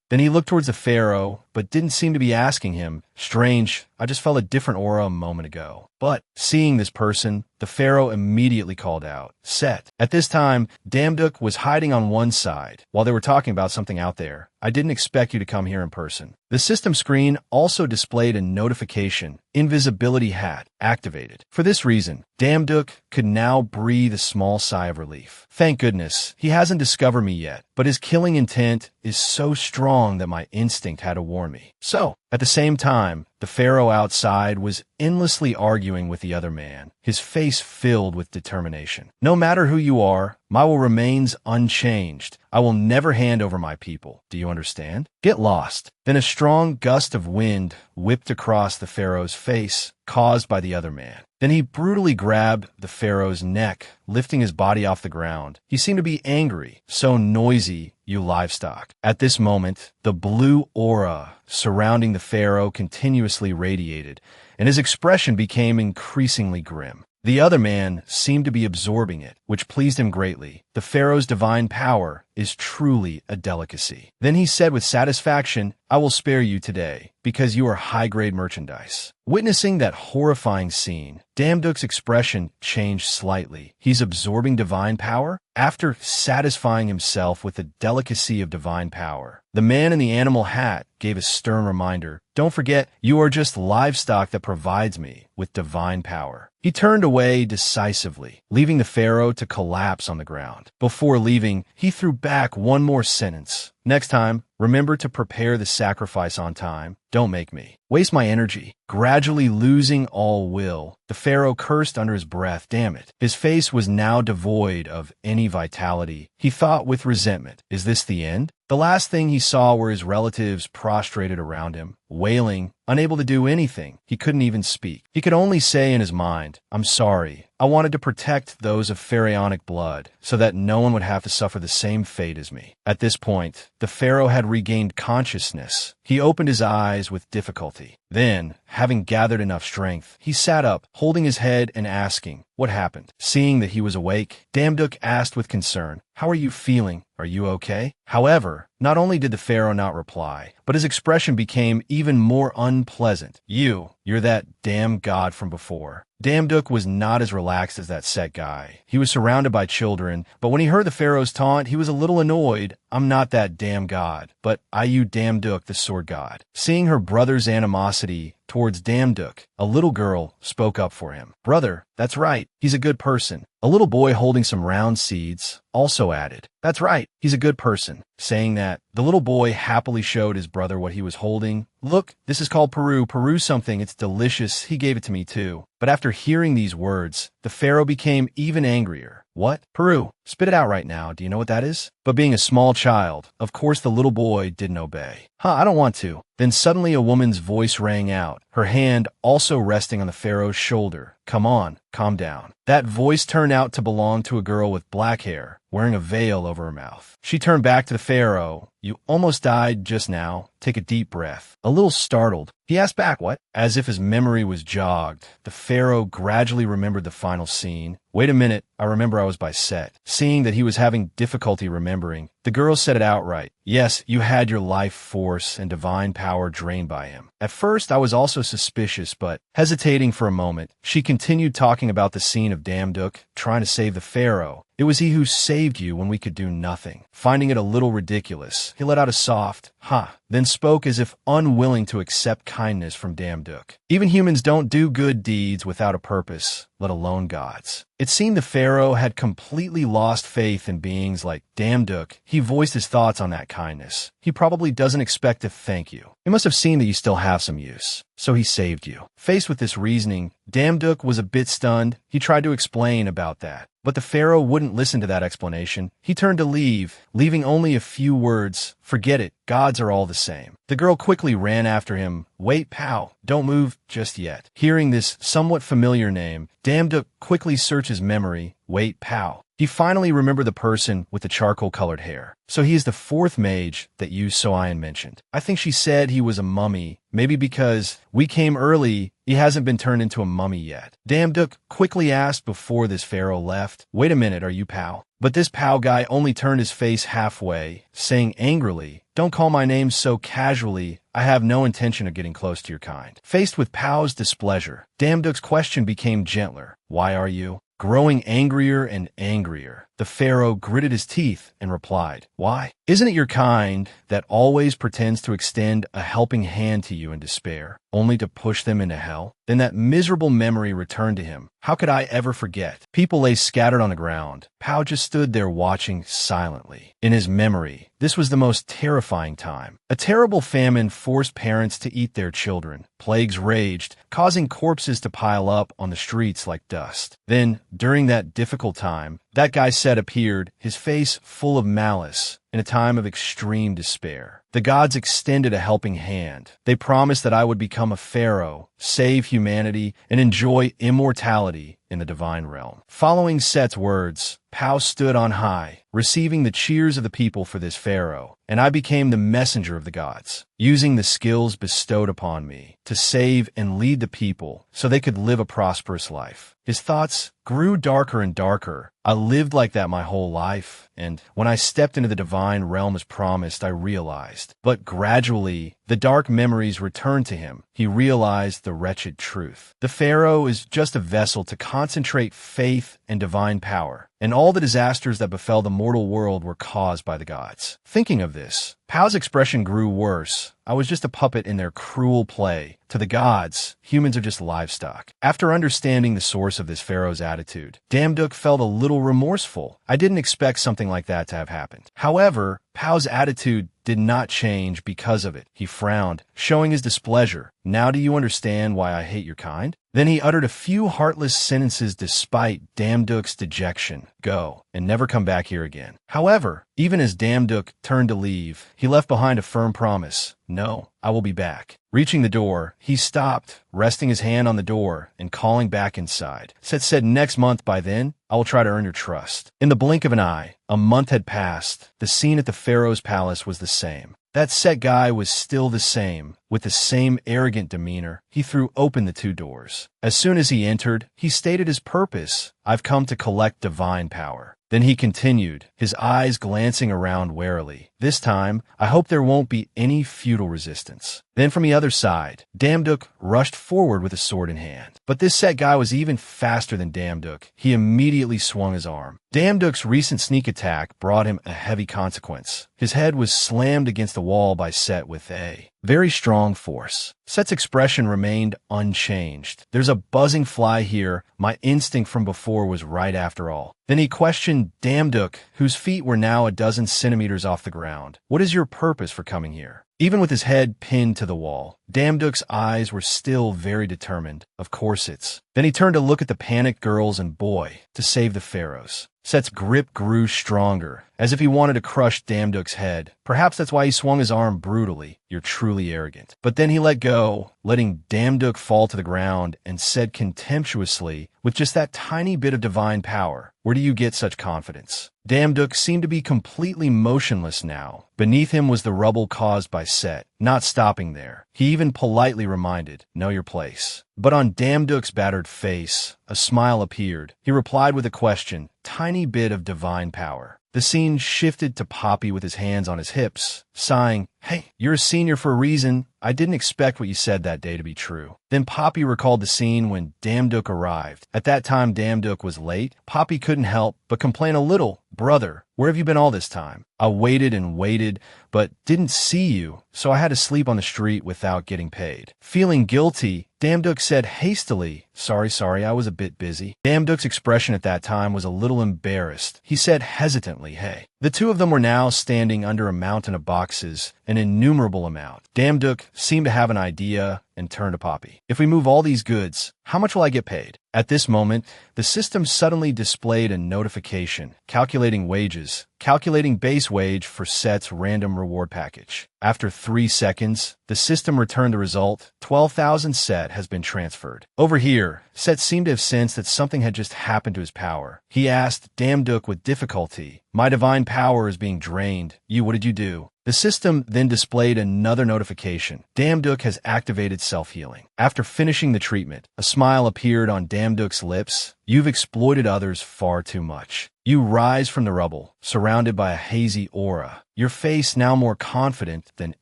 Then he looked towards the pharaoh, but didn't seem to be asking him. Strange, I just felt a different aura a moment ago. But, seeing this person, the pharaoh immediately called out, "Set." At this time, Damduk was hiding on one side, while they were talking about something out there. "I didn't expect you to come here in person." The system screen also displayed a notification, "Invisibility hat activated." For this reason, Damduk could now breathe a small sigh of relief. Thank goodness, he hasn't discovered me yet, but his killing intent is so strong that my instinct had to warn me. So, at the same time, the pharaoh outside was endlessly arguing with the other man, his face filled with determination. "No matter who you are, my will remains unchanged. I will never hand over my people. Do you understand? Get lost." Then a strong gust of wind whipped across the pharaoh's face, caused by the other man. Then he brutally grabbed the pharaoh's neck, lifting his body off the ground. He seemed to be angry, "So noisy, you livestock." At this moment, the blue aura surrounding the pharaoh continuously radiated, and his expression became increasingly grim. The other man seemed to be absorbing it, which pleased him greatly. The pharaoh's divine power is truly a delicacy. Then he said with satisfaction, "I will spare you today, because you are high-grade merchandise." Witnessing that horrifying scene, Damduk's expression changed slightly. He's absorbing divine power? After satisfying himself with the delicacy of divine power, the man in the animal hat gave a stern reminder, "Don't forget, you are just livestock that provides me with divine power." He turned away decisively, leaving the pharaoh to collapse on the ground. Before leaving, he threw back one more sentence. "Next time, remember to prepare the sacrifice on time. Don't make me waste my energy." Gradually losing all will, the pharaoh cursed under his breath. Damn it. His face was now devoid of any vitality. He thought with resentment, is this the end? The last thing he saw were his relatives prostrated around him, wailing, unable to do anything. He couldn't even speak. He could only say in his mind, "I'm sorry. I wanted to protect those of pharaonic blood, so that no one would have to suffer the same fate as me." At this point, the pharaoh had regained consciousness. He He opened his eyes with difficulty. Then, having gathered enough strength, he sat up, holding his head and asking, "What happened?" Seeing that he was awake, Damduk asked with concern, "How are you feeling? Are you okay?" However, not only did the pharaoh not reply, but his expression became even more unpleasant. You're that damn god from before." Damduk was not as relaxed as that set guy. He was surrounded by children, but when he heard the pharaoh's taunt, he was a little annoyed. "I'm not that damn god, but you Damduk, the sword god." Seeing her brother's animosity towards Damduk, a little girl spoke up for him. "Brother, that's right. He's a good person." A little boy holding some round seeds also added, "That's right. He's a good person." Saying that, the little boy happily showed his brother what he was holding. "Look, this is called Peru. Peru something. It's delicious. He gave it to me too." But after hearing these words, the pharaoh became even angrier. "What? Peru? Spit it out right now. Do you know what that is?" But being a small child, of course the little boy didn't obey. I don't want to." Then suddenly a woman's voice rang out, her hand also resting on the pharaoh's shoulder. "Come on, calm down." That voice turned out to belong to a girl with black hair, wearing a veil over her mouth. She turned back to the pharaoh. "You almost died just now. Take a deep breath." A little startled, he asked back, "What?" As if his memory was jogged, the pharaoh gradually remembered the final scene. "Wait a minute, I remember I was by Set." Seeing that he was having difficulty remembering, the girl said it outright. "Yes, you had your life force and divine power drained by him." At first, I was also suspicious, but hesitating for a moment, she continued talking about the scene of Damduk trying to save the pharaoh. "It was he who saved you when we could do nothing." Finding it a little ridiculous, he let out a soft, "Ha," then spoke as if unwilling to accept kindness from Damduk. Even humans don't do good deeds without a purpose, let alone gods. It seemed the pharaoh had completely lost faith in beings like Damduk. He voiced his thoughts on that kindness. He probably doesn't expect to thank you. He must have seen that you still have some use, so he saved you. Faced with this reasoning, Damduk was a bit stunned. He tried to explain about that, but the pharaoh wouldn't listen to that explanation. He turned to leave, leaving only a few words. "Forget it. Gods are all the same." The girl quickly ran after him. "Wait, pal. Don't move just yet." Hearing this somewhat familiar name, Damduk quickly searched his memory. "Wait, pal." He finally remembered the person with the charcoal-colored hair. So he is the fourth mage that Yu Soayan mentioned. I think she said he was a mummy, maybe because we came early, he hasn't been turned into a mummy yet. Damduk quickly asked before this pharaoh left, "Wait a minute, are you pal?" But this pal guy only turned his face halfway, saying angrily, "Don't call my name so casually. I have no intention of getting close to your kind." Faced with Pao's displeasure, Damduk's question became gentler. "Why are you?" Growing angrier and angrier, the pharaoh gritted his teeth and replied, "Why? Isn't it your kind that always pretends to extend a helping hand to you in despair, only to push them into hell?" Then that miserable memory returned to him. How could I ever forget? People lay scattered on the ground. Pao just stood there watching silently. In his memory, this was the most terrifying time. A terrible famine forced parents to eat their children. Plagues raged, causing corpses to pile up on the streets like dust. Then, during that difficult time, that guy Set appeared, his face full of malice, in a time of extreme despair. The gods extended a helping hand. They promised that I would become a pharaoh, save humanity, and enjoy immortality in the divine realm. Following Set's words, Pao stood on high, receiving the cheers of the people for this pharaoh, and I became the messenger of the gods, using the skills bestowed upon me to save and lead the people so they could live a prosperous life. His thoughts grew darker and darker. I lived like that my whole life, and when I stepped into the divine realm as promised, I realized. But gradually, the dark memories returned to him. He realized the wretched truth. The pharaoh is just a vessel to concentrate faith and divine power, and all the disasters that befell the mortal world were caused by the gods. Thinking of this, Pao's expression grew worse. I was just a puppet in their cruel play. To the gods, humans are just livestock. After understanding the source of this pharaoh's attitude, Damduk felt a little remorseful. I didn't expect something like that to have happened. However, Pao's attitude did not change because of it. He frowned, showing his displeasure. "Now do you understand why I hate your kind?" Then he uttered a few heartless sentences despite Damduk's dejection. "Go, and never come back here again." However, even as Damduk turned to leave, he left behind a firm promise. "No, I will be back." Reaching the door, he stopped, resting his hand on the door and calling back inside. Set said, "Next month, by then, I will try to earn your trust." In the blink of an eye, a month had passed. The scene at the pharaoh's palace was the same. That Set guy was still the same, with the same arrogant demeanor. He threw open the two doors. As soon as he entered, he stated his purpose: "I've come to collect divine power." Then he continued, his eyes glancing around warily. "This time, I hope there won't be any futile resistance." Then from the other side, Damduk rushed forward with a sword in hand. But this Set guy was even faster than Damduk. He immediately swung his arm. Damduk's recent sneak attack brought him a heavy consequence. His head was slammed against the wall by Set with a very strong force. Set's expression remained unchanged. "There's a buzzing fly here. My instinct from before was right after all." Then he questioned Damduk, whose feet were now a dozen centimeters off the ground. "What is your purpose for coming here?" Even with his head pinned to the wall, Damduk's eyes were still very determined. "Of course it's." Then he turned to look at the panicked girls and boy, "To save the pharaohs." Set's grip grew stronger, as if he wanted to crush Damduk's head. Perhaps that's why he swung his arm brutally. "You're truly arrogant." But then he let go, letting Damduk fall to the ground, and said contemptuously, "With just that tiny bit of divine power, where do you get such confidence?" Damduk seemed to be completely motionless now. Beneath him was the rubble caused by Set. Not stopping there, he even politely reminded, "Know your place." But on Damduk's battered face, a smile appeared. He replied with a question, "Tiny bit of divine power." The scene shifted to Poppy with his hands on his hips, sighing, "Hey, you're a senior for a reason. I didn't expect what you said that day to be true." Then Poppy recalled the scene when Damduk arrived. At that time Damduk was late. Poppy couldn't help but complain a little. "Brother, where have you been all this time? I waited and waited, but didn't see you, so I had to sleep on the street without getting paid." Feeling guilty, Damduk said hastily, Sorry, I was a bit busy." Damduk's expression at that time was a little embarrassed. He said hesitantly, "Hey." The two of them were now standing under a mountain of boxes, an innumerable amount. Damduk seemed to have an idea and turned to Poppy. "If we move all these goods, how much will I get paid?" At this moment, the system suddenly displayed a notification, calculating wages, calculating base wage for Set's random reward package. After 3 seconds, the system returned the result, 12,000 Set has been transferred. Over here, Set seemed to have sensed that something had just happened to his power. He asked Damduk with difficulty, "My divine power is being drained. What did you do?" The system then displayed another notification. Damduk has activated self-healing. After finishing the treatment, a smile appeared on Damduk's lips. "You've exploited others far too much." You rise from the rubble, surrounded by a hazy aura, your face now more confident than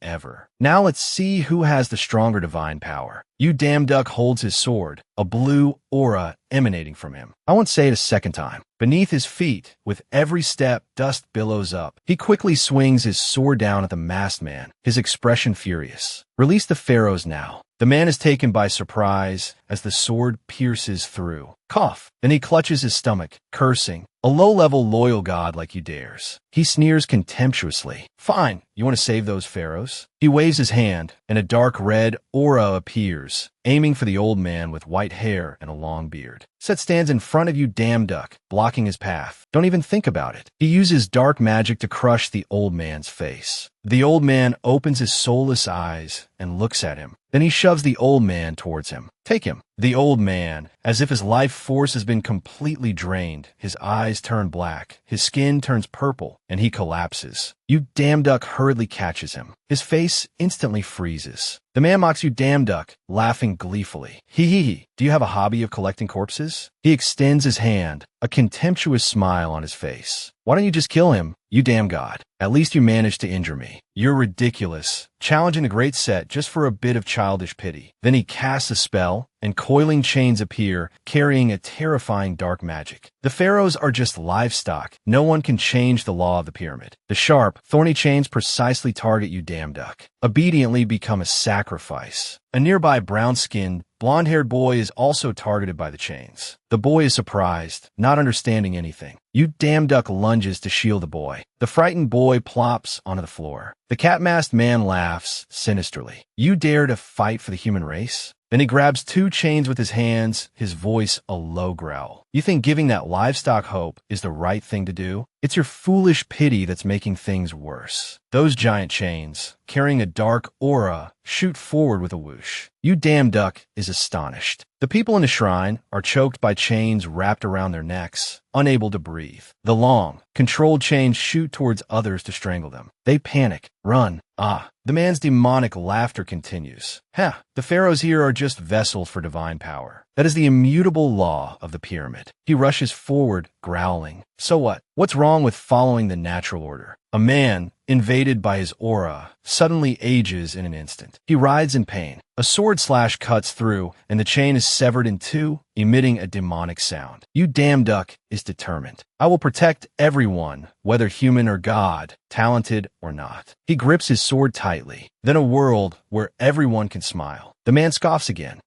ever. "Now let's see who has the stronger divine power." Damduk holds his sword, a blue aura emanating from him. I won't say it a second time. Beneath his feet, with every step, dust billows up. He quickly swings his sword down at the masked man, his expression furious. "Release the pharaohs now." The man is taken by surprise as the sword pierces through. Cough. Then he clutches his stomach, cursing. "A low-level loyal god like you dares." He sneers contemptuously. "Fine, you want to save those pharaohs?" He waves his hand, and a dark red aura appears, aiming for the old man with white hair and a long beard. Set stands in front of Damduk, blocking his path. Don't even think about it. He uses dark magic to crush the old man's face. The old man opens his soulless eyes and looks at him. Then he shoves the old man towards him. "Take him." The old man, as if his life force has been completely drained, his eyes turn black, his skin turns purple, and he collapses. Damduk hurriedly catches him. His face instantly freezes. The man mocks Damduk, laughing gleefully. Hee. Do you have a hobby of collecting corpses?" He extends his hand, a contemptuous smile on his face. "Why don't you just kill him? You damn god. At least you managed to injure me. You're ridiculous." Challenging the great Set just for a bit of childish pity. Then he casts a spell, and coiling chains appear, carrying a terrifying dark magic. The pharaohs are just livestock. No one can change the law of the pyramid. The sharp, thorny chains precisely target Damduk. Obediently become a sacrifice. A nearby brown-skinned, blonde-haired boy is also targeted by the chains. The boy is surprised, not understanding anything. Damduk lunges to shield the boy. The frightened boy plops onto the floor. The cat-masked man laughs sinisterly. "You dare to fight for the human race?" Then he grabs 2 chains with his hands, his voice a low growl. "You think giving that livestock hope is the right thing to do?" It's your foolish pity that's making things worse. Those giant chains, carrying a dark aura, shoot forward with a whoosh. You damn duck is astonished. The people in the shrine are choked by chains wrapped around their necks, unable to breathe. The long, controlled chains shoot towards others to strangle them. They panic, run. The man's demonic laughter continues. The pharaohs here are just vessels for divine power. That is the immutable law of the pyramid. He rushes forward, growling. So what? What's wrong with following the natural order? A man, invaded by his aura, suddenly ages in an instant. He writhes in pain. A sword slash cuts through, and the chain is severed in two, emitting a demonic sound. You damn duck is determined. I will protect everyone, whether human or god, talented or not. He grips his sword tightly. Then a world where everyone can smile. The man scoffs again.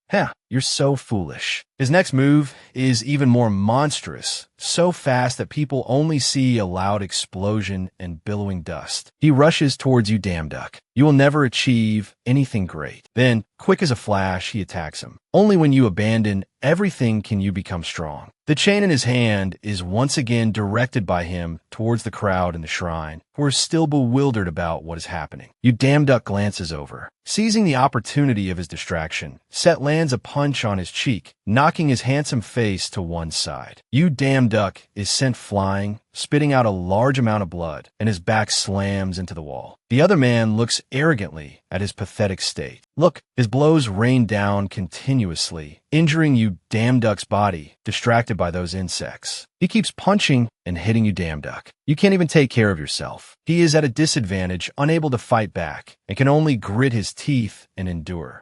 You're so foolish. His next move is even more monstrous, so fast that people only see a loud explosion and billowing dust. He rushes towards you, damn duck. You will never achieve anything great. Then, quick as a flash, he attacks him. Only when you abandon everything can you become strong. The chain in his hand is once again directed by him towards the crowd in the shrine, who are still bewildered about what is happening. You damn duck glances over. Seizing the opportunity of his distraction, Set lands a punch on his cheek, knocking his handsome face to one side. You damn duck is sent flying, spitting out a large amount of blood, and his back slams into the wall. The other man looks arrogantly at his pathetic state. Look, his blows rain down continuously, injuring you damn duck's body, distracted by those insects. He keeps punching and hitting you damn duck. You can't even take care of yourself. He is at a disadvantage, unable to fight back, and can only grit his teeth and endure.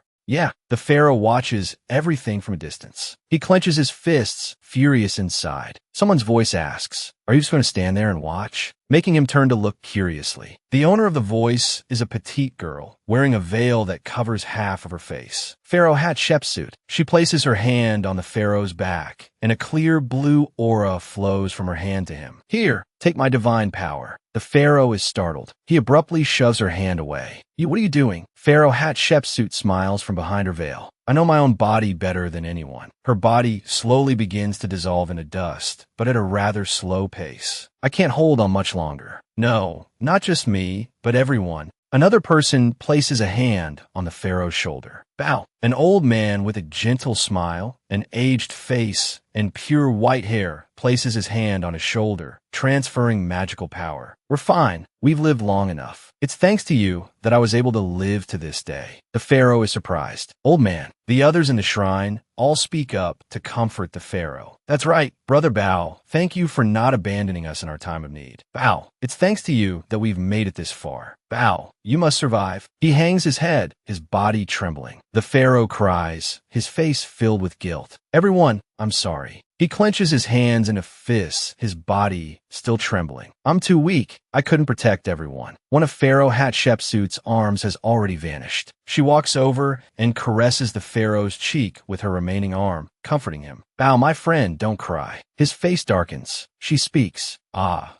The pharaoh watches everything from a distance. He clenches his fists, furious inside. Someone's voice asks, "Are you just going to stand there and watch?" Making him turn to look curiously. The owner of the voice is a petite girl, wearing a veil that covers half of her face. Pharaoh Hatshepsut. She places her hand on the pharaoh's back, and a clear blue aura flows from her hand to him. "Here, take my divine power." The pharaoh is startled. He abruptly shoves her hand away. What are you doing?" Pharaoh Hatshepsut smiles from behind her veil. "I know my own body better than anyone." Her body slowly begins to dissolve into dust, but at a rather slow pace. "I can't hold on much longer." No, not just me, but everyone. Another person places a hand on the pharaoh's shoulder. Bow. An old man with a gentle smile, an aged face, and pure white hair places his hand on his shoulder, transferring magical power. "We're fine. We've lived long enough. It's thanks to you that I was able to live to this day." The pharaoh is surprised. "Old man." The others in the shrine all speak up to comfort the pharaoh. "That's right, Brother Bao. Thank you for not abandoning us in our time of need." "Bao, it's thanks to you that we've made it this far." "Bao, you must survive." He hangs his head, his body trembling. The pharaoh cries, his face filled with guilt. "Everyone, I'm sorry." He clenches his hands into fists, his body still trembling. "I'm too weak. I couldn't protect everyone." One of Pharaoh Hatshepsut's arms has already vanished. She walks over and caresses the pharaoh's cheek with her remaining arm, comforting him. "Bao, my friend, don't cry." His face darkens. She speaks.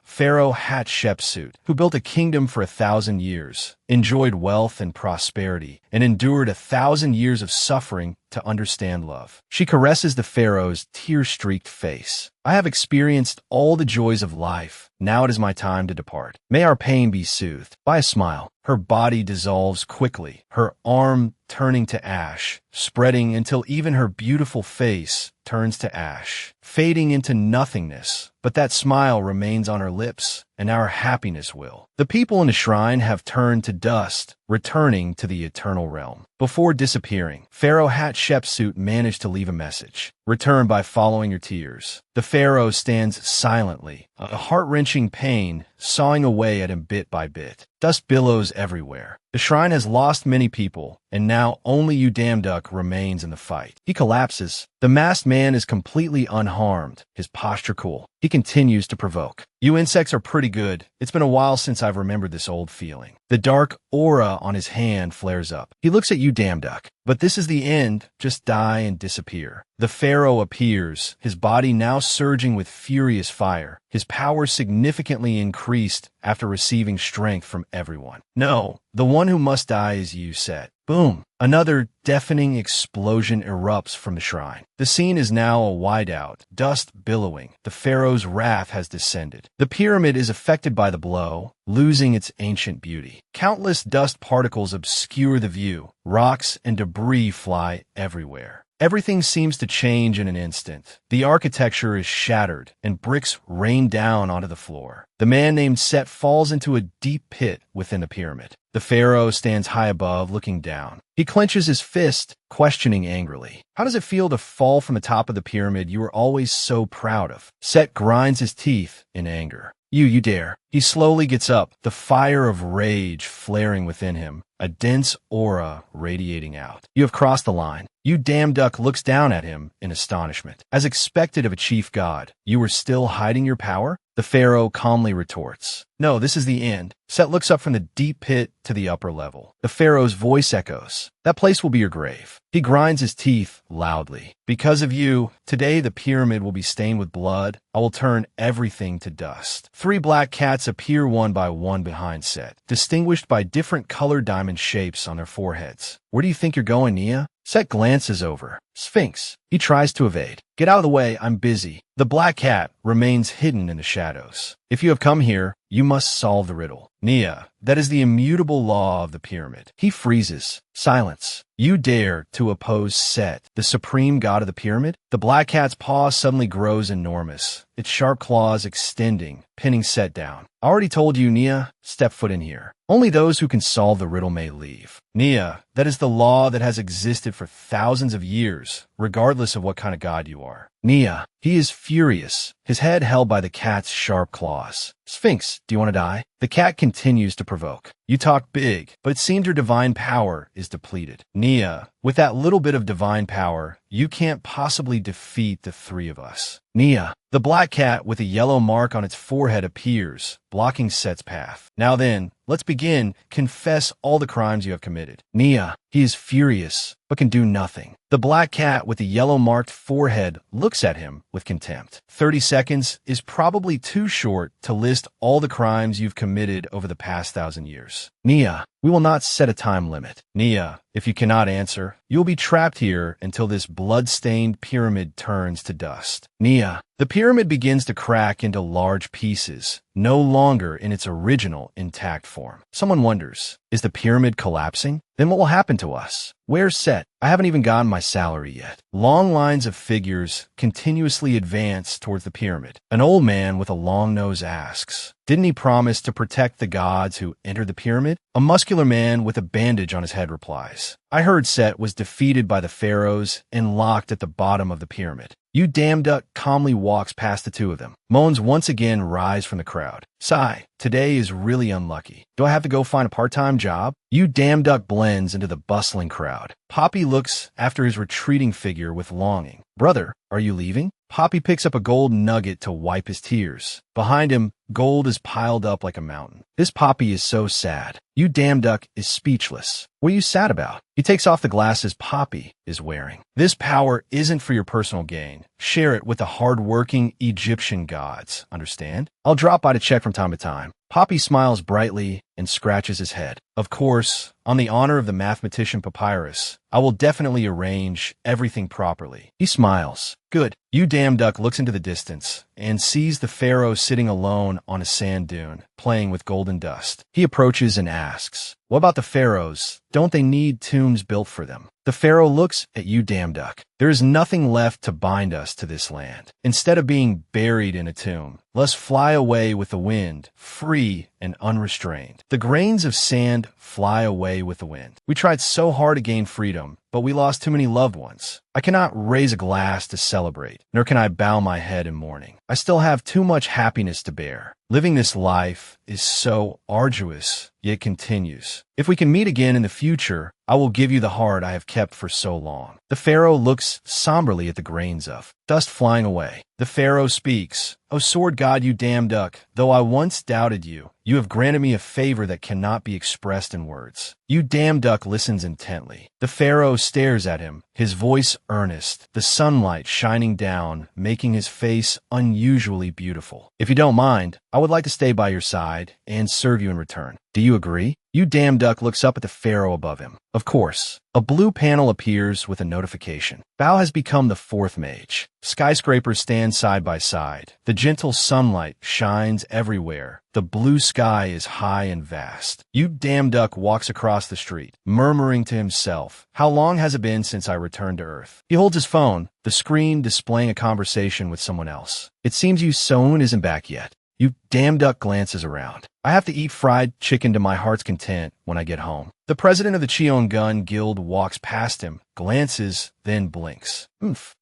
Pharaoh Hatshepsut, who built a kingdom for 1,000 years, enjoyed wealth and prosperity, and endured 1,000 years of suffering to understand love. She caresses the pharaoh's tear-streaked face. "I have experienced all the joys of life. Now it is my time to depart. May our pain be soothed." By a smile, her body dissolves quickly, her arm turning to ash, spreading until even her beautiful face turns to ash, fading into nothingness. But that smile remains on her lips, and our happiness will. The people in the shrine have turned to dust, returning to the eternal realm. Before disappearing, Pharaoh Hatshepsut managed to leave a message. "Return by following your tears." The pharaoh stands silently, a heart-wrenching pain sawing away at him bit by bit. Dust billows everywhere. The shrine has lost many people, and now only you damn duck remains in the fight. He collapses. The masked man is completely unharmed, his posture cool. He continues to provoke. "You insects are pretty good. It's been a while since I've remembered this old feeling." The dark aura on his hand flares up. He looks at you damn duck. "But this is the end. Just die and disappear." The pharaoh appears, his body now surging with furious fire. His power significantly increased after receiving strength from everyone. "No, the one who must die is you, Set. Boom! Another deafening explosion erupts from the shrine. The scene is now a whiteout, dust billowing. The pharaoh's wrath has descended. The pyramid is affected by the blow, losing its ancient beauty. Countless dust particles obscure the view. Rocks and debris fly everywhere. Everything seems to change in an instant. The architecture is shattered, and bricks rain down onto the floor. The man named Set falls into a deep pit within the pyramid. The pharaoh stands high above, looking down. He clenches his fist, questioning angrily. How does it feel to fall from the top of the pyramid you were always so proud of? Set grinds his teeth in anger. You dare. He slowly gets up, the fire of rage flaring within him, a dense aura radiating out. You have crossed the line. You damn duck looks down at him in astonishment. As expected of a chief god, you were still hiding your power? The pharaoh calmly retorts. No, this is the end. Set looks up from the deep pit to the upper level. The pharaoh's voice echoes. That place will be your grave. He grinds his teeth loudly. Because of you, today the pyramid will be stained with blood. I will turn everything to dust. 3 black cats appear one by one behind Set, distinguished by different colored diamond shapes on their foreheads. Where do you think you're going, Nia? Set glances over. Sphinx. He tries to evade. Get out of the way, I'm busy. The black cat remains hidden in the shadows. If you have come here, you must solve the riddle. Nia, that is the immutable law of the pyramid. He freezes. Silence. You dare to oppose Set, the supreme god of the pyramid? The black cat's paw suddenly grows enormous, its sharp claws extending, pinning Set down. I already told you, Nia, step foot in here. Only those who can solve the riddle may leave. Nia, that is the law that has existed for thousands of years, regardless of what kind of god you are. Nia, he is furious, his head held by the cat's sharp claws. Sphinx, do you want to die? The cat continues to provoke. You talk big, but it seems your divine power is depleted. Nia, with that little bit of divine power, you can't possibly defeat the 3 of us. Nia, the black cat with a yellow mark on its forehead appears, blocking Set's path. Now then, let's begin. Confess all the crimes you have committed. Nia, he is furious, but can do nothing. The black cat with the yellow marked forehead looks at him with contempt. 30 seconds is probably too short to list all the crimes you've committed over the past 1,000 years. Nia, we will not set a time limit. Nia, if you cannot answer, you will be trapped here until this blood-stained pyramid turns to dust. Nia, the pyramid begins to crack into large pieces, no longer in its original intact form. Someone wonders, is the pyramid collapsing? Then what will happen to us? Where's Set? I haven't even gotten my salary yet. Long lines of figures continuously advance towards the pyramid. An old man with a long nose asks, didn't he promise to protect the gods who entered the pyramid? A muscular man with a bandage on his head replies, I heard Set was defeated by the pharaohs and locked at the bottom of the pyramid. You damn duck calmly walks past the 2 of them. Moans once again rise from the crowd. Sigh, today is really unlucky. Do I have to go find a part-time job? You damn duck blends into the bustling crowd. Poppy looks after his retreating figure with longing. Brother, are you leaving? Poppy picks up a gold nugget to wipe his tears. Behind him, gold is piled up like a mountain. This Poppy is so sad. You damn duck is speechless. What are you sad about? He takes off the glasses Poppy is wearing. This power isn't for your personal gain. Share it with the hard-working Egyptian gods, understand? I'll drop by to check from time to time. Poppy smiles brightly and scratches his head. Of course, on the honor of the mathematician Papyrus, I will definitely arrange everything properly. He smiles. Good. You damn duck looks into the distance and sees the pharaoh sitting alone on a sand dune, playing with golden dust. He approaches and asks, what about the pharaohs? Don't they need tombs built for them? The pharaoh looks at you damn duck. There is nothing left to bind us to this land. Instead of being buried in a tomb, let's fly away with the wind, free and unrestrained. The grains of sand fly away with the wind. We tried so hard to gain freedom, but we lost too many loved ones. I cannot raise a glass to celebrate, nor can I bow my head in mourning. I still have too much happiness to bear. Living this life is so arduous, yet continues. If we can meet again in the future, I will give you the heart I have kept for so long. The pharaoh looks somberly at the grains of dust flying away. The pharaoh speaks, O sword god, you damn duck, though I once doubted you, you have granted me a favor that cannot be expressed in words. You damn duck listens intently. The pharaoh stares at him, his voice earnest, the sunlight shining down, making his face unusually beautiful. If you don't mind, I would like to stay by your side and serve you in return. Do you agree? Yu Damduck looks up at the pharaoh above him. Of course. A blue panel appears with a notification. Bao has become the fourth mage. Skyscrapers stand side by side. The gentle sunlight shines everywhere. The blue sky is high and vast. Yu Damduck walks across the street, murmuring to himself, "How long has it been since I returned to Earth?" He holds his phone, the screen displaying a conversation with someone else. It seems Yu Soon isn't back yet. Yu Damduck glances around. I have to eat fried chicken to my heart's content when I get home. The president of the Cheongun Guild walks past him, glances, then blinks.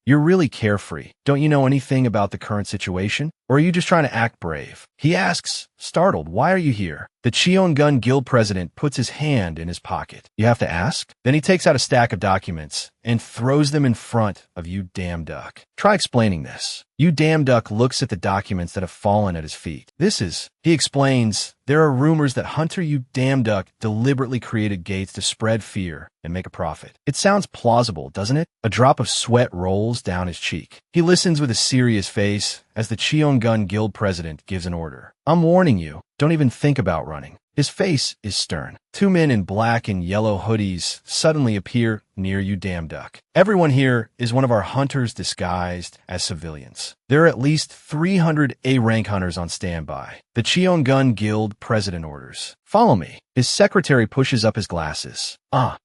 You're really carefree. Don't you know anything about the current situation? Or are you just trying to act brave? He asks, startled, why are you here? The Cheongun Guild president puts his hand in his pocket. You have to ask? Then he takes out a stack of documents and throws them in front of Yu Damduck. Try explaining this. Yu Damduck looks at the documents that have fallen at his feet. He explains, there are rumors that Hunter Yu Damduck deliberately created gates to spread fear and make a profit. It sounds plausible, doesn't it? A drop of sweat rolls down his cheek. He listens with a serious face as the Cheongun Guild president gives an order. I'm warning you, don't even think about running. His face is stern. Two men in black and yellow hoodies suddenly appear near Yu Damduck. Everyone here is one of our hunters disguised as civilians. There are at least 300 A-rank hunters on standby. The Cheongun Guild president orders. Follow me. His secretary pushes up his glasses.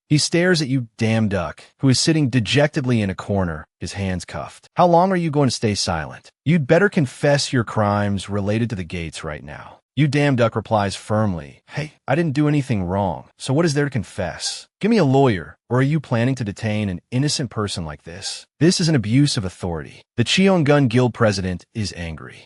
He stares at Yu Damduck, who is sitting dejectedly in a corner, his hands cuffed. How long are you going to stay silent? You'd better confess your crimes related to the gates right now. Yu Damduck replies firmly, Hey, I didn't do anything wrong, so what is there to confess? Give me a lawyer, or are you planning to detain an innocent person like this? This is an abuse of authority. The Cheongun Guild president is angry.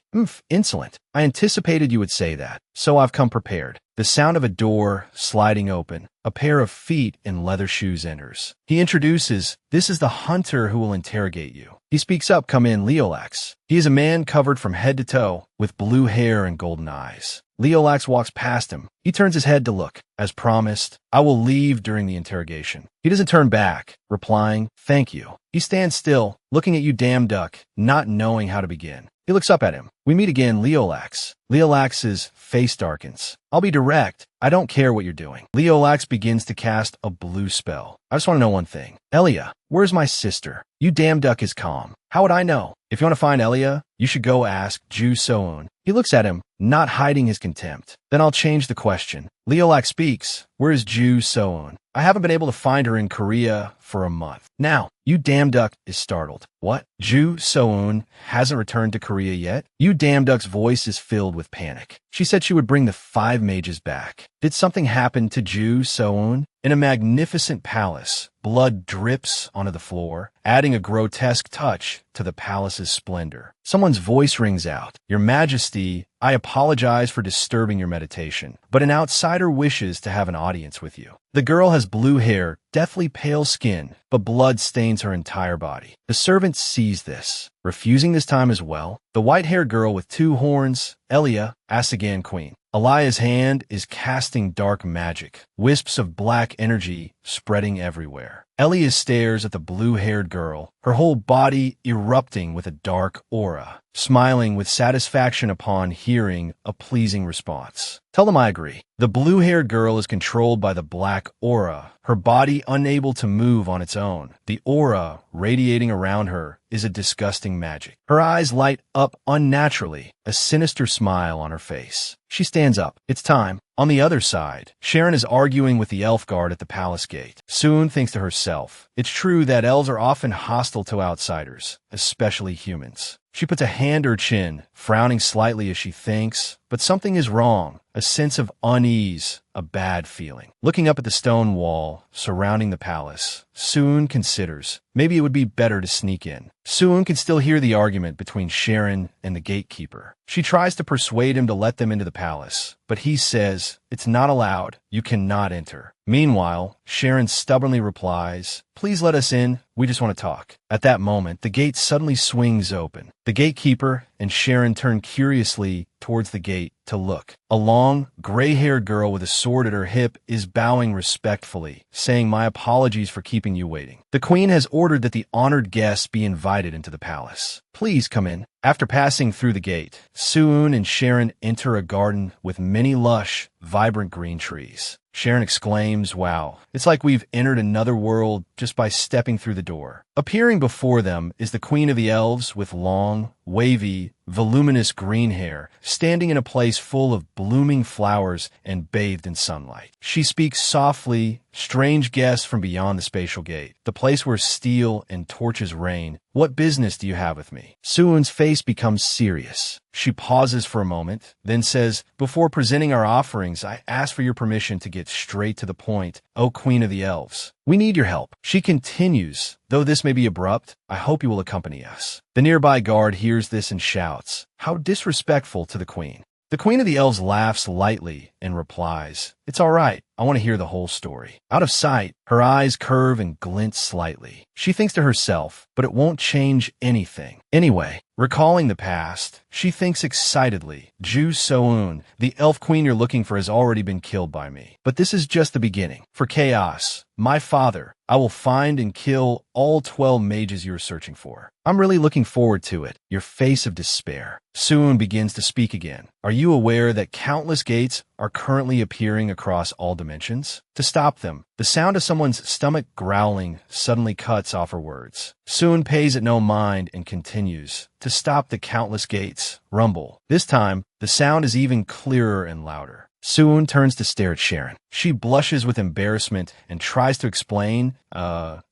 Insolent. I anticipated you would say that, so I've come prepared. The sound of a door sliding open. A pair of feet in leather shoes enters. He introduces, this is the hunter who will interrogate you. He speaks up, come in, Leolax. He is a man covered from head to toe, with blue hair and golden eyes. Leolax walks past him. He turns his head to look. As promised, I will leave during the interrogation. He doesn't turn back, replying, thank you. He stands still, looking at Yu Damduck, not knowing how to begin. He looks up at him. We meet again, Leolax. Leolax's face darkens. I'll be direct. I don't care what you're doing. Leolax begins to cast a blue spell. I just want to know one thing. Elia, where's my sister? Yu Damduck is calm. How would I know? If you want to find Elia, you should go ask Ju Soon. He looks at him, not hiding his contempt. Then I'll change the question. Leolax speaks. Where is Ju Soon? I haven't been able to find her in Korea for a month. Now, Yu Damduck is startled. What? Ju Soon hasn't returned to Korea yet? Yu Damduck's voice is filled with panic. She said she would bring the 5 mages back. Did something happen to Ju Soon? In a magnificent palace, blood drips onto the floor, adding a grotesque touch to the palace's splendor. Someone's voice rings out. Your Majesty, I apologize for disturbing your meditation, but an outsider wishes to have an audience with you. The girl has blue hair, deathly pale skin, but blood stains her entire body. The servant sees this, refusing this time as well. The white-haired girl with 2 horns, Elia, asks again, Queen. Elia's hand is casting dark magic, wisps of black energy spreading everywhere. Elia stares at the blue-haired girl, her whole body erupting with a dark aura, smiling with satisfaction upon hearing a pleasing response. Tell them I agree. The blue-haired girl is controlled by the black aura, her body unable to move on its own. The aura radiating around her is a disgusting magic. Her eyes light up unnaturally, a sinister smile on her face. She stands up. It's time. On the other side, Sharon is arguing with the elf guard at the palace gate. Soon thinks to herself, it's true that elves are often hostile to outsiders, especially humans. She puts a hand to her chin, frowning slightly as she thinks, but something is wrong. A sense of unease, a bad feeling. Looking up at the stone wall surrounding the palace, Soon considers, maybe it would be better to sneak in. Soon can still hear the argument between Sharon and the gatekeeper. She tries to persuade him to let them into the palace, but he says, it's not allowed, you cannot enter. Meanwhile, Sharon stubbornly replies, please let us in, we just want to talk. At that moment, the gate suddenly swings open. The gatekeeper, and Sharon turned curiously towards the gate to look. A long, gray-haired girl with a sword at her hip is bowing respectfully, saying, "My apologies for keeping you waiting. The queen has ordered that the honored guests be invited into the palace. Please come in." After passing through the gate, Suun and Sharon enter a garden with many lush, vibrant green trees. Sharon exclaims, "Wow, it's like we've entered another world just by stepping through the door." Appearing before them is the Queen of the Elves with long, wavy, voluminous green hair, standing in a place full of blooming flowers and bathed in sunlight. She speaks softly, "Strange guests from beyond the spatial gate, the place where steel and torches reign. What business do you have with me?" Suun's face becomes serious. She pauses for a moment, then says, "Before presenting our offerings, I ask for your permission to get straight to the point, O Queen of the Elves. We need your help." She continues, "Though this may be abrupt, I hope you will accompany us." The nearby guard hears this and shouts, "How disrespectful to the queen." The Queen of the Elves laughs lightly and replies, "It's all right. I want to hear the whole story." Out of sight, her eyes curve and glint slightly. She thinks to herself, but it won't change anything. Anyway, recalling the past, she thinks excitedly, "Ju Soun, the elf queen you're looking for has already been killed by me. But this is just the beginning. For chaos, my father, I will find and kill all 12 mages you are searching for. I'm really looking forward to it." Your face of despair. Suun begins to speak again. "Are you aware that countless gates are currently appearing across all dimensions? To stop them, the sound of someone's stomach growling suddenly cuts off her words. Suun pays it no mind and continues, "To stop the countless gates, rumble." This time, the sound is even clearer and louder. Suun turns to stare at Sharon. She blushes with embarrassment and tries to explain,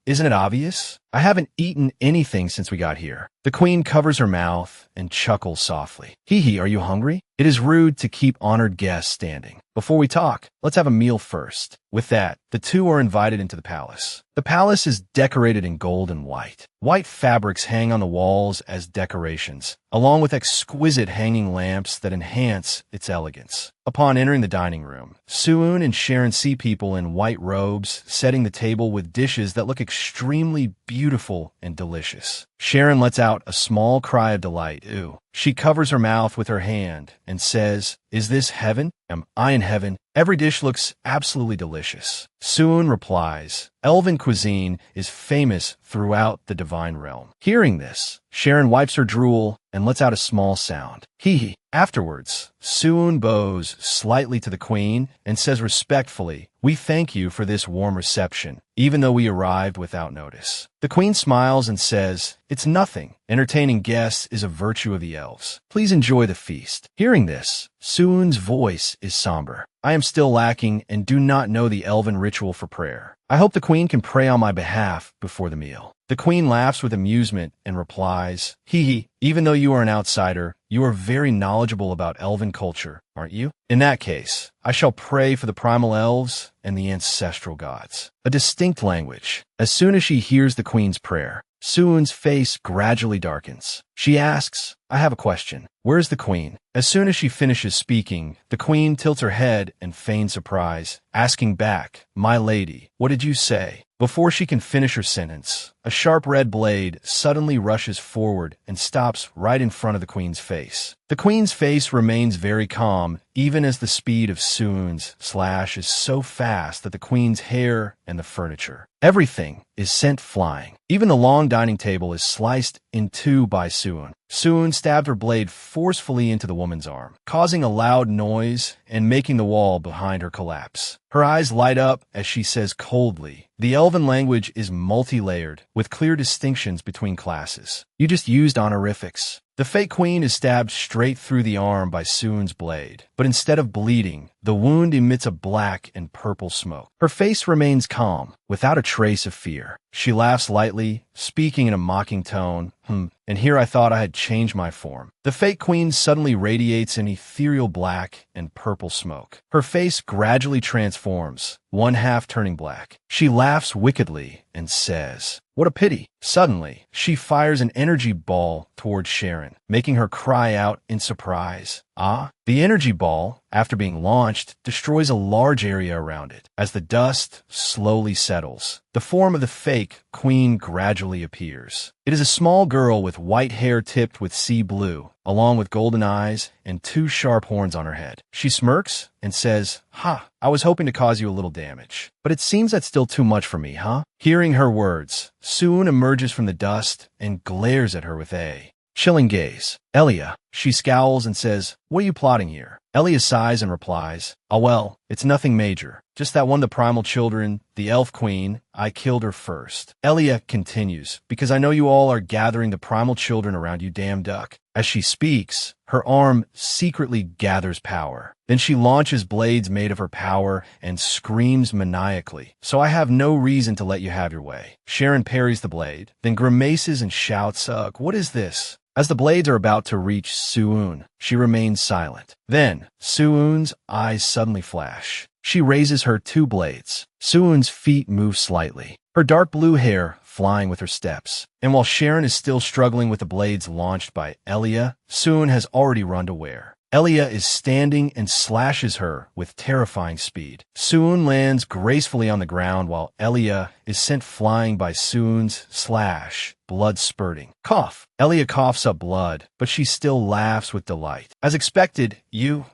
"Isn't it obvious? I haven't eaten anything since we got here." The queen covers her mouth and chuckles softly. "Hee hee, are you hungry? It is rude to keep honored guests standing. Before we talk, let's have a meal first." With that, the two are invited into the palace. The palace is decorated in gold and white. White fabrics hang on the walls as decorations, along with exquisite hanging lamps that enhance its elegance. Upon entering the dining room, Suun and Sharon see people in white robes setting the table with dishes that look extremely beautiful and delicious. Sharon lets out a small cry of delight. Ew. She covers her mouth with her hand and says, "Is this heaven? Am I in heaven? Every dish looks absolutely delicious." Suun replies, "Elven cuisine is famous throughout the divine realm." Hearing this, Sharon wipes her drool and lets out a small sound. Hee hee. Afterwards, Suun bows slightly to the queen and says respectfully, "We thank you for this warm reception, even though we arrived without notice." The queen smiles and says, "It's nothing. Entertaining guests is a virtue of the elves. Please enjoy the feast." Hearing this, Suun's voice is somber. "I am still lacking and do not know the elven ritual for prayer. I hope the queen can pray on my behalf before the meal." The queen laughs with amusement and replies, "Hee hee, even though you are an outsider, you are very knowledgeable about elven culture, aren't you? In that case, I shall pray for the primal elves and the ancestral gods." A distinct language. As soon as she hears the queen's prayer, Suun's face gradually darkens. She asks, "I have a question. Where is the queen?" As soon as she finishes speaking, the queen tilts her head and feigns surprise, asking back, "My lady, what did you say?" Before she can finish her sentence, a sharp red blade suddenly rushes forward and stops right in front of the queen's face. The queen's face remains very calm, even as the speed of Suun's slash is so fast that the queen's hair and the furniture, everything, is sent flying. Even the long dining table is sliced in two by Suun. Suun stabbed her blade forcefully into the woman's arm, causing a loud noise and making the wall behind her collapse. Her eyes light up as she says coldly, "The elven language is multi-layered, with clear distinctions between classes. You just used honorifics." The fake queen is stabbed straight through the arm by Suun's blade, but instead of bleeding, the wound emits a black and purple smoke. Her face remains calm, without a trace of fear. She laughs lightly, speaking in a mocking tone, "And here I thought I had changed my form." The fake queen suddenly radiates an ethereal black and purple smoke. Her face gradually transforms, one half turning black. She laughs wickedly and says, "What a pity." Suddenly, she fires an energy ball towards Sharon. children, making her cry out in surprise. Ah! The energy ball, after being launched, destroys a large area around it. As the dust slowly settles, the form of the fake queen gradually appears. It is a small girl with white hair tipped with sea blue, along with golden eyes and two sharp horns on her head. She smirks and says, "Ha, I was hoping to cause you a little damage. But it seems that's still too much for me, huh?" Hearing her words, Soon emerges from the dust and glares at her with a chilling gaze. "Elia," she scowls and says, "What are you plotting here?" Elia sighs and replies, "Oh well, it's nothing major. Just that one of the primal children, the elf queen, I killed her first." Elia continues, "Because I know you all are gathering the primal children around you, damn duck." As she speaks, her arm secretly gathers power. Then she launches blades made of her power and screams maniacally. "So I have no reason to let you have your way." Sharon parries the blade, then grimaces and shouts, "Ugh, what is this?" As the blades are about to reach Suun, she remains silent. Then, Suun's eyes suddenly flash. She raises her two blades. Suun's feet move slightly, her dark blue hair flying with her steps. And while Sharon is still struggling with the blades launched by Elia, Suun has already run to where Elia is standing and slashes her with terrifying speed. Suun lands gracefully on the ground while Elia is sent flying by Suun's slash, blood spurting. Cough! Elia coughs up blood, but she still laughs with delight. As expected,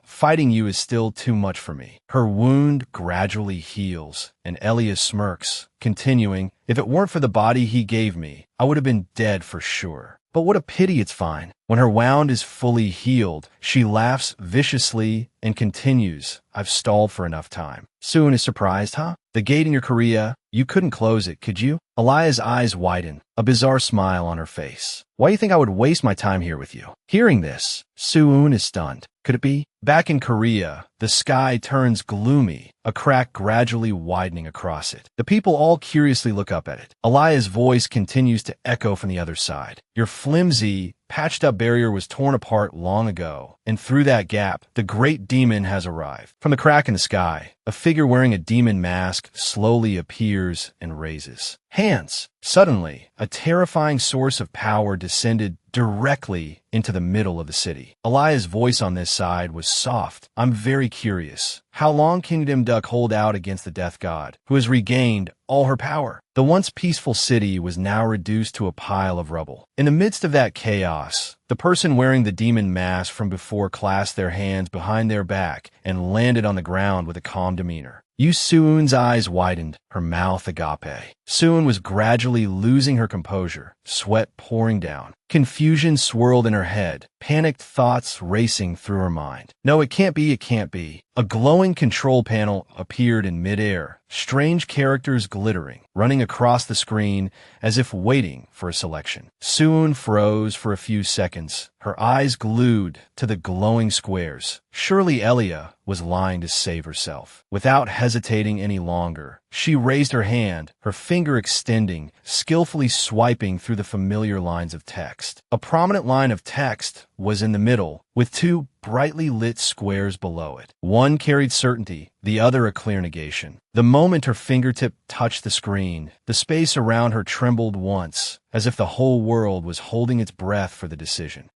fighting you is still too much for me. Her wound gradually heals, and Elia smirks, continuing, "If it weren't for the body he gave me, I would have been dead for sure. But what a pity, it's fine." When her wound is fully healed, she laughs viciously and continues, "I've stalled for enough time." Suun is surprised, "Huh? The gate in your Korea, you couldn't close it, could you?" Elia's eyes widen, a bizarre smile on her face. "Why do you think I would waste my time here with you?" Hearing this, Suun is stunned. Could it be? Back in Korea, the sky turns gloomy, a crack gradually widening across it. The people all curiously look up at it. Elia's voice continues to echo from the other side. "Your flimsy, patched-up barrier was torn apart long ago, and through that gap, the great demon has arrived." From the crack in the sky, a figure wearing a demon mask slowly appears and raises hands. Suddenly, a terrifying source of power descended directly into the middle of the city. Elia's voice on this side was soft. "I'm very curious. How long can Kingdom Duck hold out against the Death God, who has regained all her power?" The once peaceful city was now reduced to a pile of rubble. In the midst of that chaos, the person wearing the demon mask from before clasped their hands behind their back and landed on the ground with a calm demeanor. Suun's eyes widened, her mouth agape. Suun was gradually losing her composure, sweat pouring down. Confusion swirled in her head, panicked thoughts racing through her mind. "No, it can't be, it can't be." A glowing control panel appeared in midair, strange characters glittering, running across the screen as if waiting for a selection. Suun froze for a few seconds, her eyes glued to the glowing squares. Surely Elia was lying to save herself. Without hesitating any longer, she raised her hand, her finger extending, skillfully swiping through the familiar lines of text. A prominent line of text was in the middle, with two brightly lit squares below it. One carried certainty, the other a clear negation. The moment her fingertip touched the screen, the space around her trembled once, as if the whole world was holding its breath for the decision.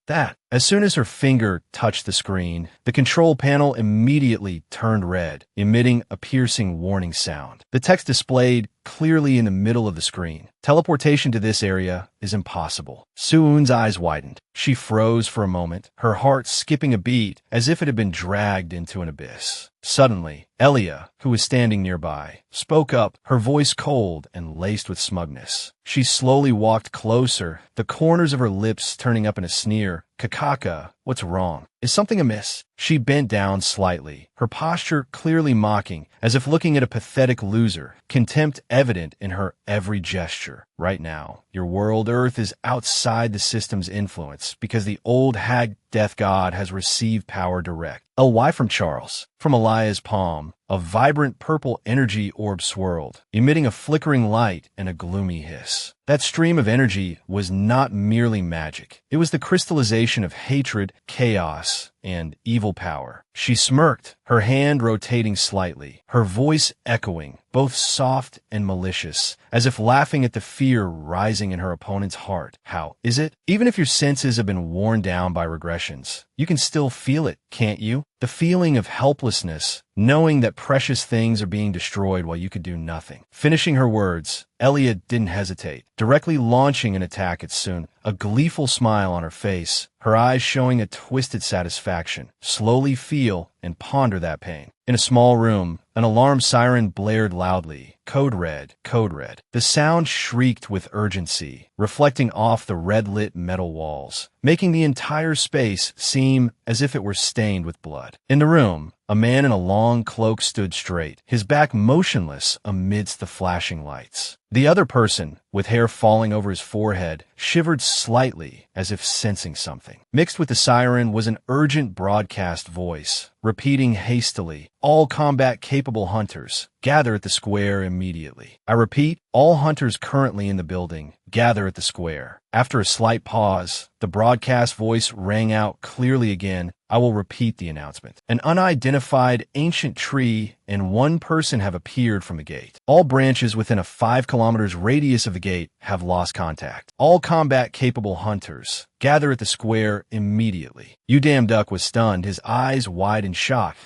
As soon as her finger touched the screen, the control panel immediately turned red, emitting a piercing warning sound. The text displayed clearly in the middle of the screen. Teleportation to this area is impossible. Suun's eyes widened. She froze for a moment, her heart skipping a beat as if it had been dragged into an abyss. Suddenly, Elia, who was standing nearby, spoke up, her voice cold and laced with smugness. She slowly walked closer, the corners of her lips turning up in a sneer. "Kakaka, what's wrong? Is something amiss?" She bent down slightly, her posture clearly mocking, as if looking at a pathetic loser, contempt evident in her every gesture. "Right now, your world Earth is outside the system's influence because the old hag Death God has received power direct." "Oh, why from Charles?" From Elia's palm, a vibrant purple energy orb swirled, emitting a flickering light and a gloomy hiss. That stream of energy was not merely magic. It was the crystallization of hatred, chaos, and evil power. She smirked, her hand rotating slightly, her voice echoing, both soft and malicious, as if laughing at the fear rising in her opponent's heart. How is it? Even if your senses have been worn down by regressions, you can still feel it, can't you? The feeling of helplessness, knowing that precious things are being destroyed while you could do nothing. Finishing her words, Elia didn't hesitate, directly launching an attack at Sun, a gleeful smile on her face, her eyes showing a twisted satisfaction. Slowly feel and ponder that pain. In a small room, an alarm siren blared loudly. Code red, code red. The sound shrieked with urgency, reflecting off the red-lit metal walls, making the entire space seem as if it were stained with blood. In the room, a man in a long cloak stood straight, his back motionless amidst the flashing lights. The other person, with hair falling over his forehead, shivered slightly as if sensing something. Mixed with the siren was an urgent broadcast voice, repeating hastily, "All combat-capable hunters, gather at the square immediately." I repeat, all hunters currently in the building, gather at the square. After a slight pause, the broadcast voice rang out clearly again. I will repeat the announcement. An unidentified ancient tree and one person have appeared from the gate. All branches within a 5 kilometers radius of the gate have lost contact. All combat-capable hunters, gather at the square immediately. Udam Duck was stunned, his eyes wide in shock.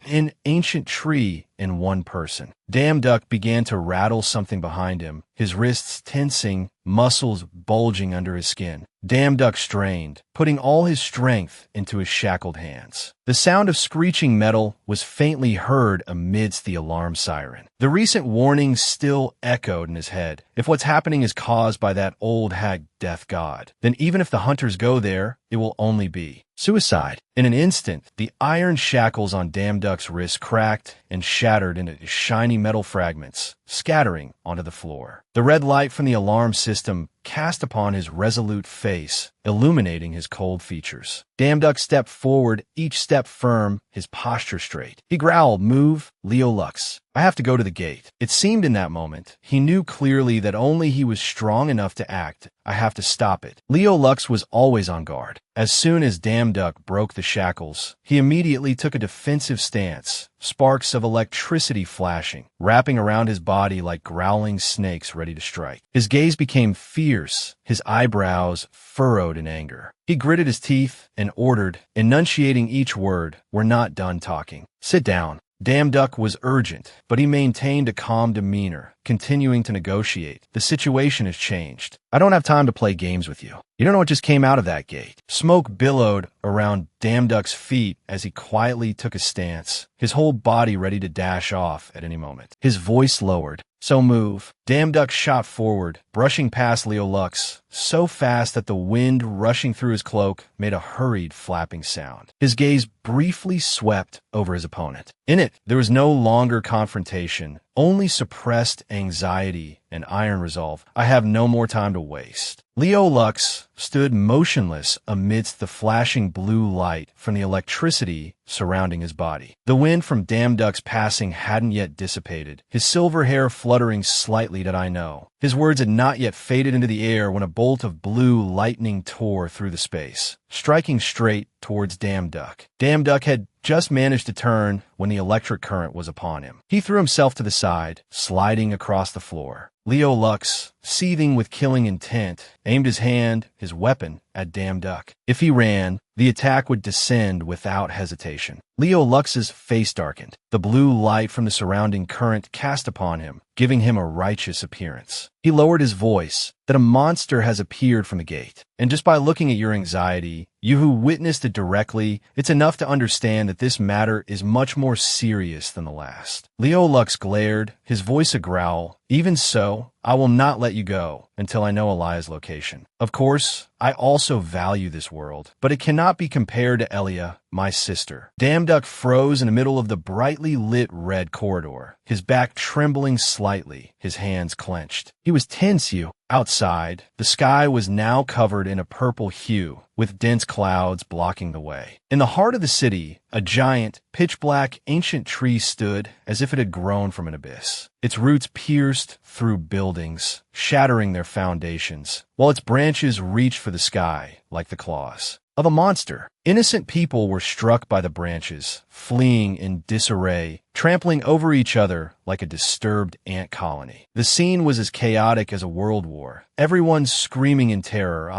An ancient tree and one person. Dam Duck began to rattle something behind him, his wrists tensing, muscles bulging under his skin. Dam Duck strained, putting all his strength into his shackled hands. The sound of screeching metal was faintly heard amidst the alarm siren. The recent warning still echoed in his head. If what's happening is caused by that old hag death god, then even if the hunters go there, it will only be suicide. In an instant, the iron shackles on Dam Duck's wrists cracked and shattered into shiny metal fragments, scattering onto the floor. The red light from the alarm system cast upon his resolute face, illuminating his cold features. Dam Duck stepped forward, each step firm, his posture straight. He growled, "Move, Leo Lux. I have to go to the gate." It seemed in that moment, he knew clearly that only he was strong enough to act. I have to stop it. Leo Lux was always on guard. As soon as Dam Duck broke the shackles, he immediately took a defensive stance, sparks of electricity flashing, wrapping around his body like growling snakes ready to strike. His gaze became fierce, his eyebrows furrowed in anger. He gritted his teeth and ordered, enunciating each word, "We're not done talking. Sit down." Dam Duck was urgent, but he maintained a calm demeanor, continuing to negotiate. "The situation has changed. I don't have time to play games with you. You don't know what just came out of that gate." Smoke billowed around Dam Duck's feet as he quietly took a stance, his whole body ready to dash off at any moment. His voice lowered. "So move." Dam Duck shot forward, brushing past Leo Lux, so fast that the wind rushing through his cloak made a hurried flapping sound. His gaze briefly swept over his opponent. In it, there was no longer confrontation, only suppressed anxiety and iron resolve. "I have no more time to waste." Leo Lux stood motionless amidst the flashing blue light from the electricity surrounding his body. The wind from Dam Duck's passing hadn't yet dissipated, his silver hair fluttering slightly. Did I know? His words had not yet faded into the air when a bolt of blue lightning tore through the space, striking straight towards Dam Duck. Dam Duck had just managed to turn when the electric current was upon him. He threw himself to the side, sliding across the floor. Leo Lux, seething with killing intent, aimed his hand, his weapon, at Dam Duck. If he ran, the attack would descend without hesitation. Leo Lux's face darkened. The blue light from the surrounding current cast upon him, giving him a righteous appearance. He lowered his voice, "That a monster has appeared from the gate. And just by looking at your anxiety, you who witnessed it directly, it's enough to understand that this matter is much more serious than the last." Leo Lux glared, his voice a growl. "Even so, I will not let you go until I know Elia's location. Of course, I also value this world, but it cannot be compared to Elia, my sister. Damduck froze in the middle of the brightly lit red corridor, his back trembling slightly, his hands clenched. He was tense, you. Outside, the sky was now covered in a purple hue, with dense clouds blocking the way. In the heart of the city, a giant, pitch-black, ancient tree stood as if it had grown from an abyss. Its roots pierced through buildings, shattering their foundations, while its branches reached for the sky like the claws of a monster. Innocent people were struck by the branches, fleeing in disarray, trampling over each other like a disturbed ant colony. The scene was as chaotic as a world war, everyone screaming in terror,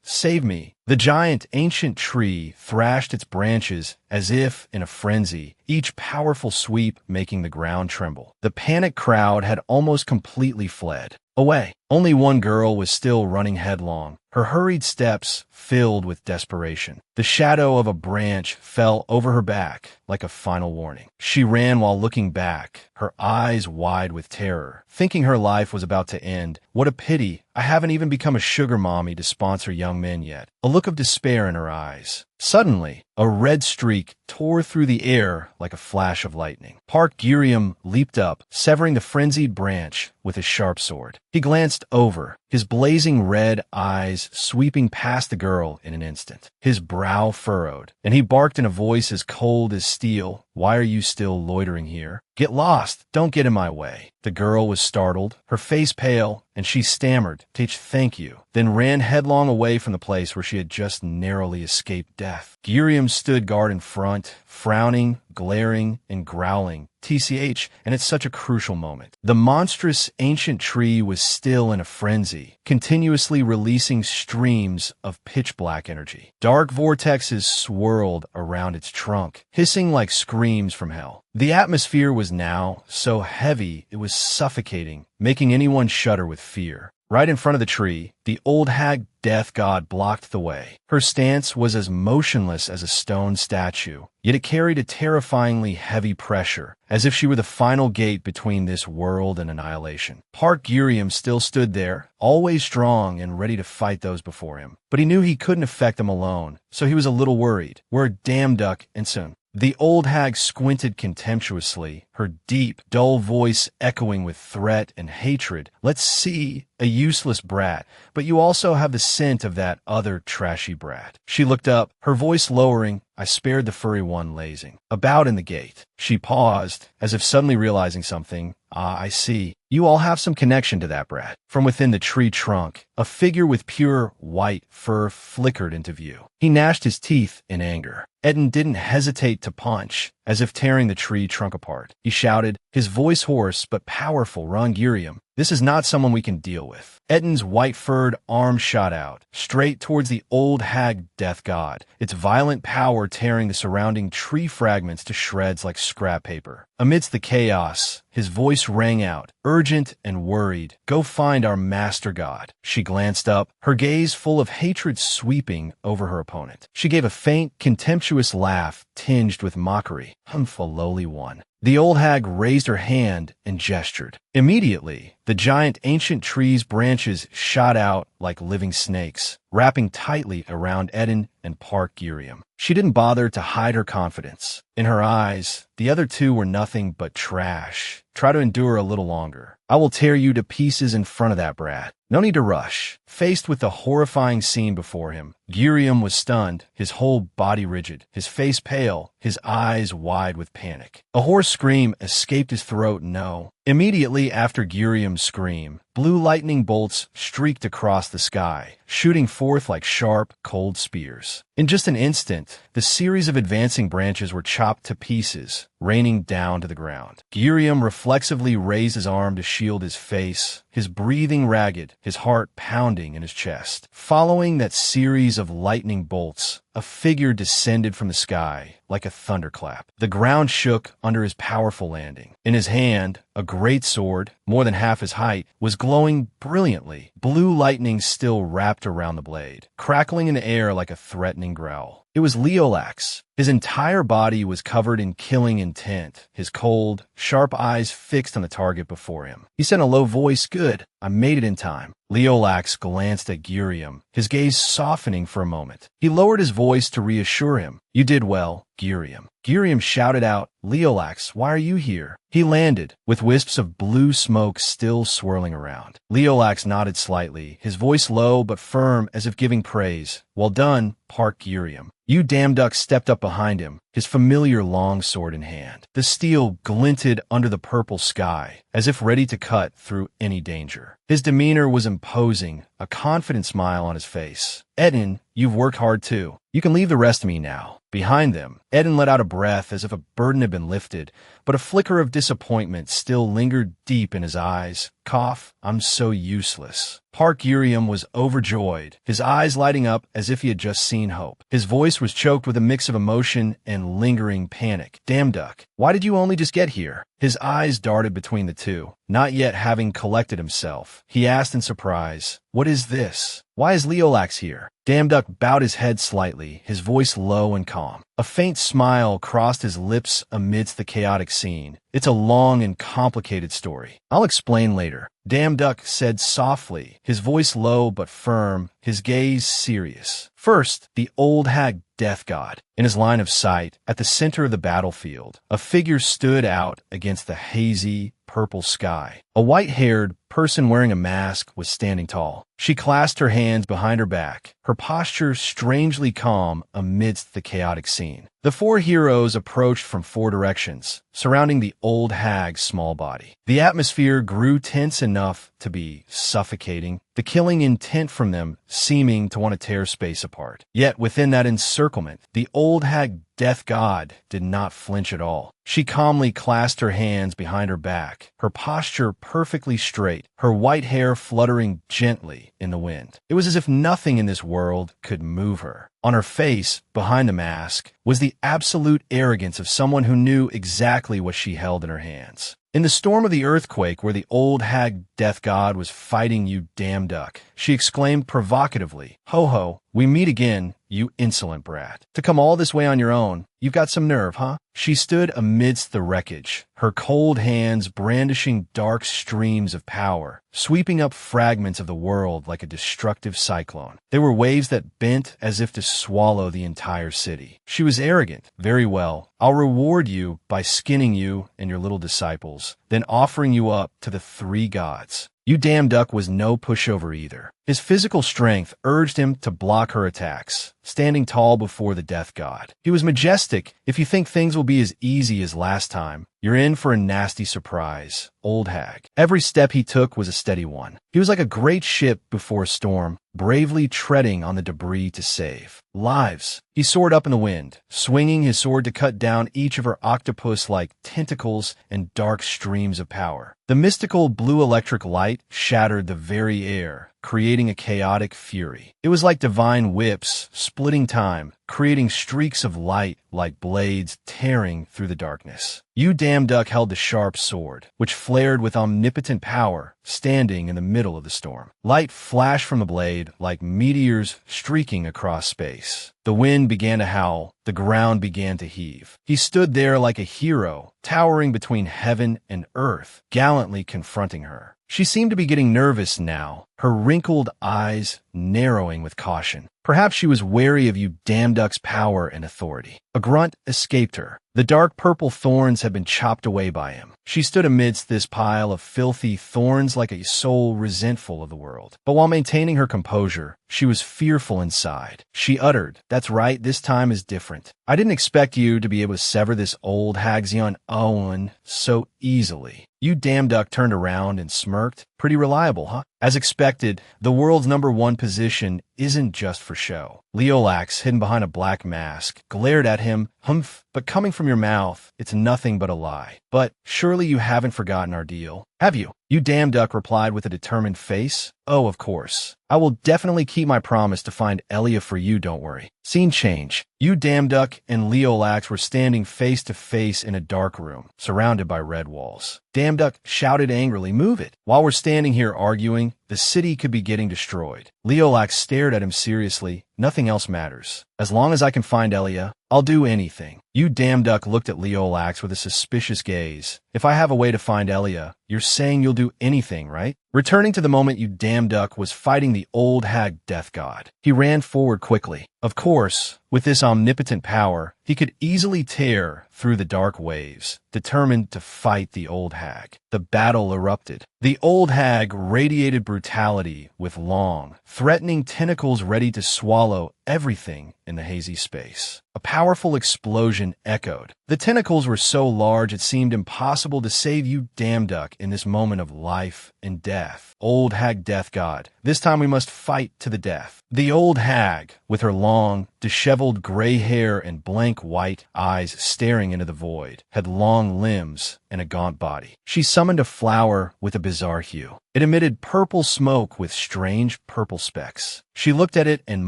save me. The giant ancient tree thrashed its branches as if in a frenzy, each powerful sweep making the ground tremble. The panicked crowd had almost completely fled away. Only one girl was still running headlong, her hurried steps filled with desperation. The shadow of a branch fell over her back like a final warning. She ran while looking back, her eyes wide with terror, thinking her life was about to end. What a pity, I haven't even become a sugar mommy to sponsor young men yet. A look of despair in her eyes. Suddenly, a red streak tore through the air like a flash of lightning. Park Gurium leaped up, severing the frenzied branch with his sharp sword. He glanced over, his blazing red eyes sweeping past the girl in an instant. His brow furrowed, and he barked in a voice as cold as steel, "Why are you still loitering here? Get lost! Don't get in my way." The girl was startled, her face pale, and she stammered, "Teach, thank you," then ran headlong away from the place where she had just narrowly escaped death. Gurium stood guard in front, frowning, glaring, and growling. TCH, and it's such a crucial moment. The monstrous ancient tree was still in a frenzy, continuously releasing streams of pitch-black energy. Dark vortexes swirled around its trunk, hissing like screams from hell. The atmosphere was now so heavy it was suffocating, making anyone shudder with fear. Right in front of the tree, the old hag death god blocked the way. Her stance was as motionless as a stone statue, yet it carried a terrifyingly heavy pressure, as if she were the final gate between this world and annihilation. Park Gurium still stood there, always strong and ready to fight those before him. But he knew he couldn't affect them alone, so he was a little worried. "We're a Damduck and soon." The old hag squinted contemptuously, her deep, dull voice echoing with threat and hatred. "Let's see, a useless brat, but you also have the scent of that other trashy brat." She looked up, her voice lowering. "I spared the furry one lazing about in the gate." She paused, as if suddenly realizing something. I see. You all have some connection to that brat." From within the tree trunk, a figure with pure white fur flickered into view. He gnashed his teeth in anger. Eden didn't hesitate to punch, as if tearing the tree trunk apart. He shouted, his voice hoarse but powerful, "Ron Gurium, this is not someone we can deal with." Eden's white-furred arm shot out, straight towards the old hag death god, its violent power tearing the surrounding tree fragments to shreds like scrap paper. Amidst the chaos, his voice rang out, urgent and worried. "Go find our master god." She glanced up, her gaze full of hatred sweeping over her opponent. She gave a faint, contemptuous laugh tinged with mockery. "The lowly one." The old hag raised her hand and gestured. Immediately, the giant ancient tree's branches shot out like living snakes, wrapping tightly around Eden and Park Gurium. She didn't bother to hide her confidence. In her eyes, the other two were nothing but trash. Try to endure a little longer. I will tear you to pieces in front of that brat. No need to rush. Faced with the horrifying scene before him, Gurium was stunned, his whole body rigid, his face pale, his eyes wide with panic. A hoarse scream escaped his throat. No. Immediately after Gurium's scream, blue lightning bolts streaked across the sky, shooting forth like sharp, cold spears. In just an instant, the series of advancing branches were chopped to pieces, raining down to the ground. Gurium reflexively raised his arm to shield his face, his breathing ragged, his heart pounding in his chest. Following that series of lightning bolts, a figure descended from the sky like a thunderclap. The ground shook under his powerful landing. In his hand, a great sword, more than half his height, was glowing brilliantly. Blue lightning still wrapped around the blade, crackling in the air like a threatening growl. It was Leolax. His entire body was covered in killing intent, his cold, sharp eyes fixed on the target before him. He said in a low voice, "Good, I made it in time." Leolax glanced at Girium, his gaze softening for a moment. He lowered his voice to reassure him. "You did well, Girium." Girium shouted out, "Leolax, why are you here?" He landed, with wisps of blue smoke still swirling around. Leolax nodded slightly, his voice low but firm as if giving praise. "Well done, Park Girium." Yu Damduck stepped up behind him, his familiar longsword in hand. The steel glinted under the purple sky, as if ready to cut through any danger. His demeanor was imposing, a confident smile on his face. "Eden, you've worked hard too. You can leave the rest to me now." Behind them, Eden let out a breath as if a burden had been lifted, but a flicker of disappointment still lingered deep in his eyes. Cough, "I'm so useless." Park Urium was overjoyed, his eyes lighting up as if he had just seen hope. His voice was choked with a mix of emotion and lingering panic. "Damduck, why did you only just get here?" His eyes darted between the two. Not yet having collected himself, he asked in surprise, "What is this? Why is Leolax here?" Damduck bowed his head slightly, his voice low and calm. A faint smile crossed his lips amidst the chaotic scene. "It's a long and complicated story. I'll explain later." Damduck said softly, his voice low but firm, his gaze serious. "First, the old hag Death God. In his line of sight, at the center of the battlefield, a figure stood out against the hazy, purple sky. A white-haired person wearing a mask was standing tall. She clasped her hands behind her back, her posture strangely calm amidst the chaotic scene. The four heroes approached from four directions, surrounding the old hag's small body. The atmosphere grew tense enough to be suffocating, the killing intent from them seeming to want to tear space apart. Yet within that encirclement, the old hag Death God did not flinch at all. She calmly clasped her hands behind her back, her posture perfectly straight, her white hair fluttering gently in the wind. It was as if nothing in this world could move her. On her face, behind the mask, was the absolute arrogance of someone who knew exactly what she held in her hands. In the storm of the earthquake where the old hag Death God was fighting you Damduck, she exclaimed provocatively, "Ho ho, we meet again, you insolent brat. To come all this way on your own, you've got some nerve, huh?" She stood amidst the wreckage, her cold hands brandishing dark streams of power, sweeping up fragments of the world like a destructive cyclone. They were waves that bent as if to swallow the entire city. She was arrogant. "Very well, I'll reward you by skinning you and your little disciples, then offering you up to the three gods." Yu Damduck was no pushover either. His physical strength urged him to block her attacks, standing tall before the Death God. He was majestic. "If you think things will be as easy as last time, you're in for a nasty surprise, old hag." Every step he took was a steady one. He was like a great ship before a storm, bravely treading on the debris to save lives. He soared up in the wind, swinging his sword to cut down each of her octopus-like tentacles and dark streams of power. The mystical blue electric light shattered the very air, creating a chaotic fury. It was like divine whips, splitting time, creating streaks of light like blades tearing through the darkness. Yu Damduck held the sharp sword, which flared with omnipotent power, standing in the middle of the storm. Light flashed from the blade like meteors streaking across space. The wind began to howl, the ground began to heave. He stood there like a hero, towering between heaven and earth, gallantly confronting her. She seemed to be getting nervous now, her wrinkled eyes narrowing with caution. Perhaps she was wary of Yu Damduck's power and authority. A grunt escaped her. The dark purple thorns had been chopped away by him. She stood amidst this pile of filthy thorns like a soul resentful of the world. But while maintaining her composure, she was fearful inside. She uttered, "That's right, this time is different. I didn't expect you to be able to sever this old Haxion Owen so easily." Yu Damduck turned around and smirked. "Pretty reliable, huh?" As expected, the world's #1 position isn't just for show. Leolax, hidden behind a black mask, glared at him. "Humph, but coming from your mouth, it's nothing but a lie. But surely you haven't forgotten our deal, have you?" Yu Damduck replied with a determined face. "Oh, of course. I will definitely keep my promise to find Elia for you, don't worry." Scene change. Yu Damduck and Leolax were standing face to face in a dark room, surrounded by red walls. Damduck shouted angrily, "Move it! While we're standing here arguing, the city could be getting destroyed." Leolax stared at him seriously. Nothing else matters. As long as I can find Elia, I'll do anything. You damn duck looked at Leolax with a suspicious gaze. If I have a way to find Elia, you're saying you'll do anything, right? Returning to the moment, you damn duck was fighting the old hag death god. He ran forward quickly. Of course, with this omnipotent power, he could easily tear through the dark waves, determined to fight the old hag. The battle erupted. The old hag radiated brutality with long, threatening tentacles ready to swallow everything in the hazy space. A powerful explosion echoed. The tentacles were so large it seemed impossible to save you damn duck in this moment of life and death. Old hag death god, this time we must fight to the death. The old hag, with her long, disheveled gray hair and blank white eyes staring into the void, had long limbs and a gaunt body. She summoned a flower with a bizarre hue. It emitted purple smoke with strange purple specks. She looked at it and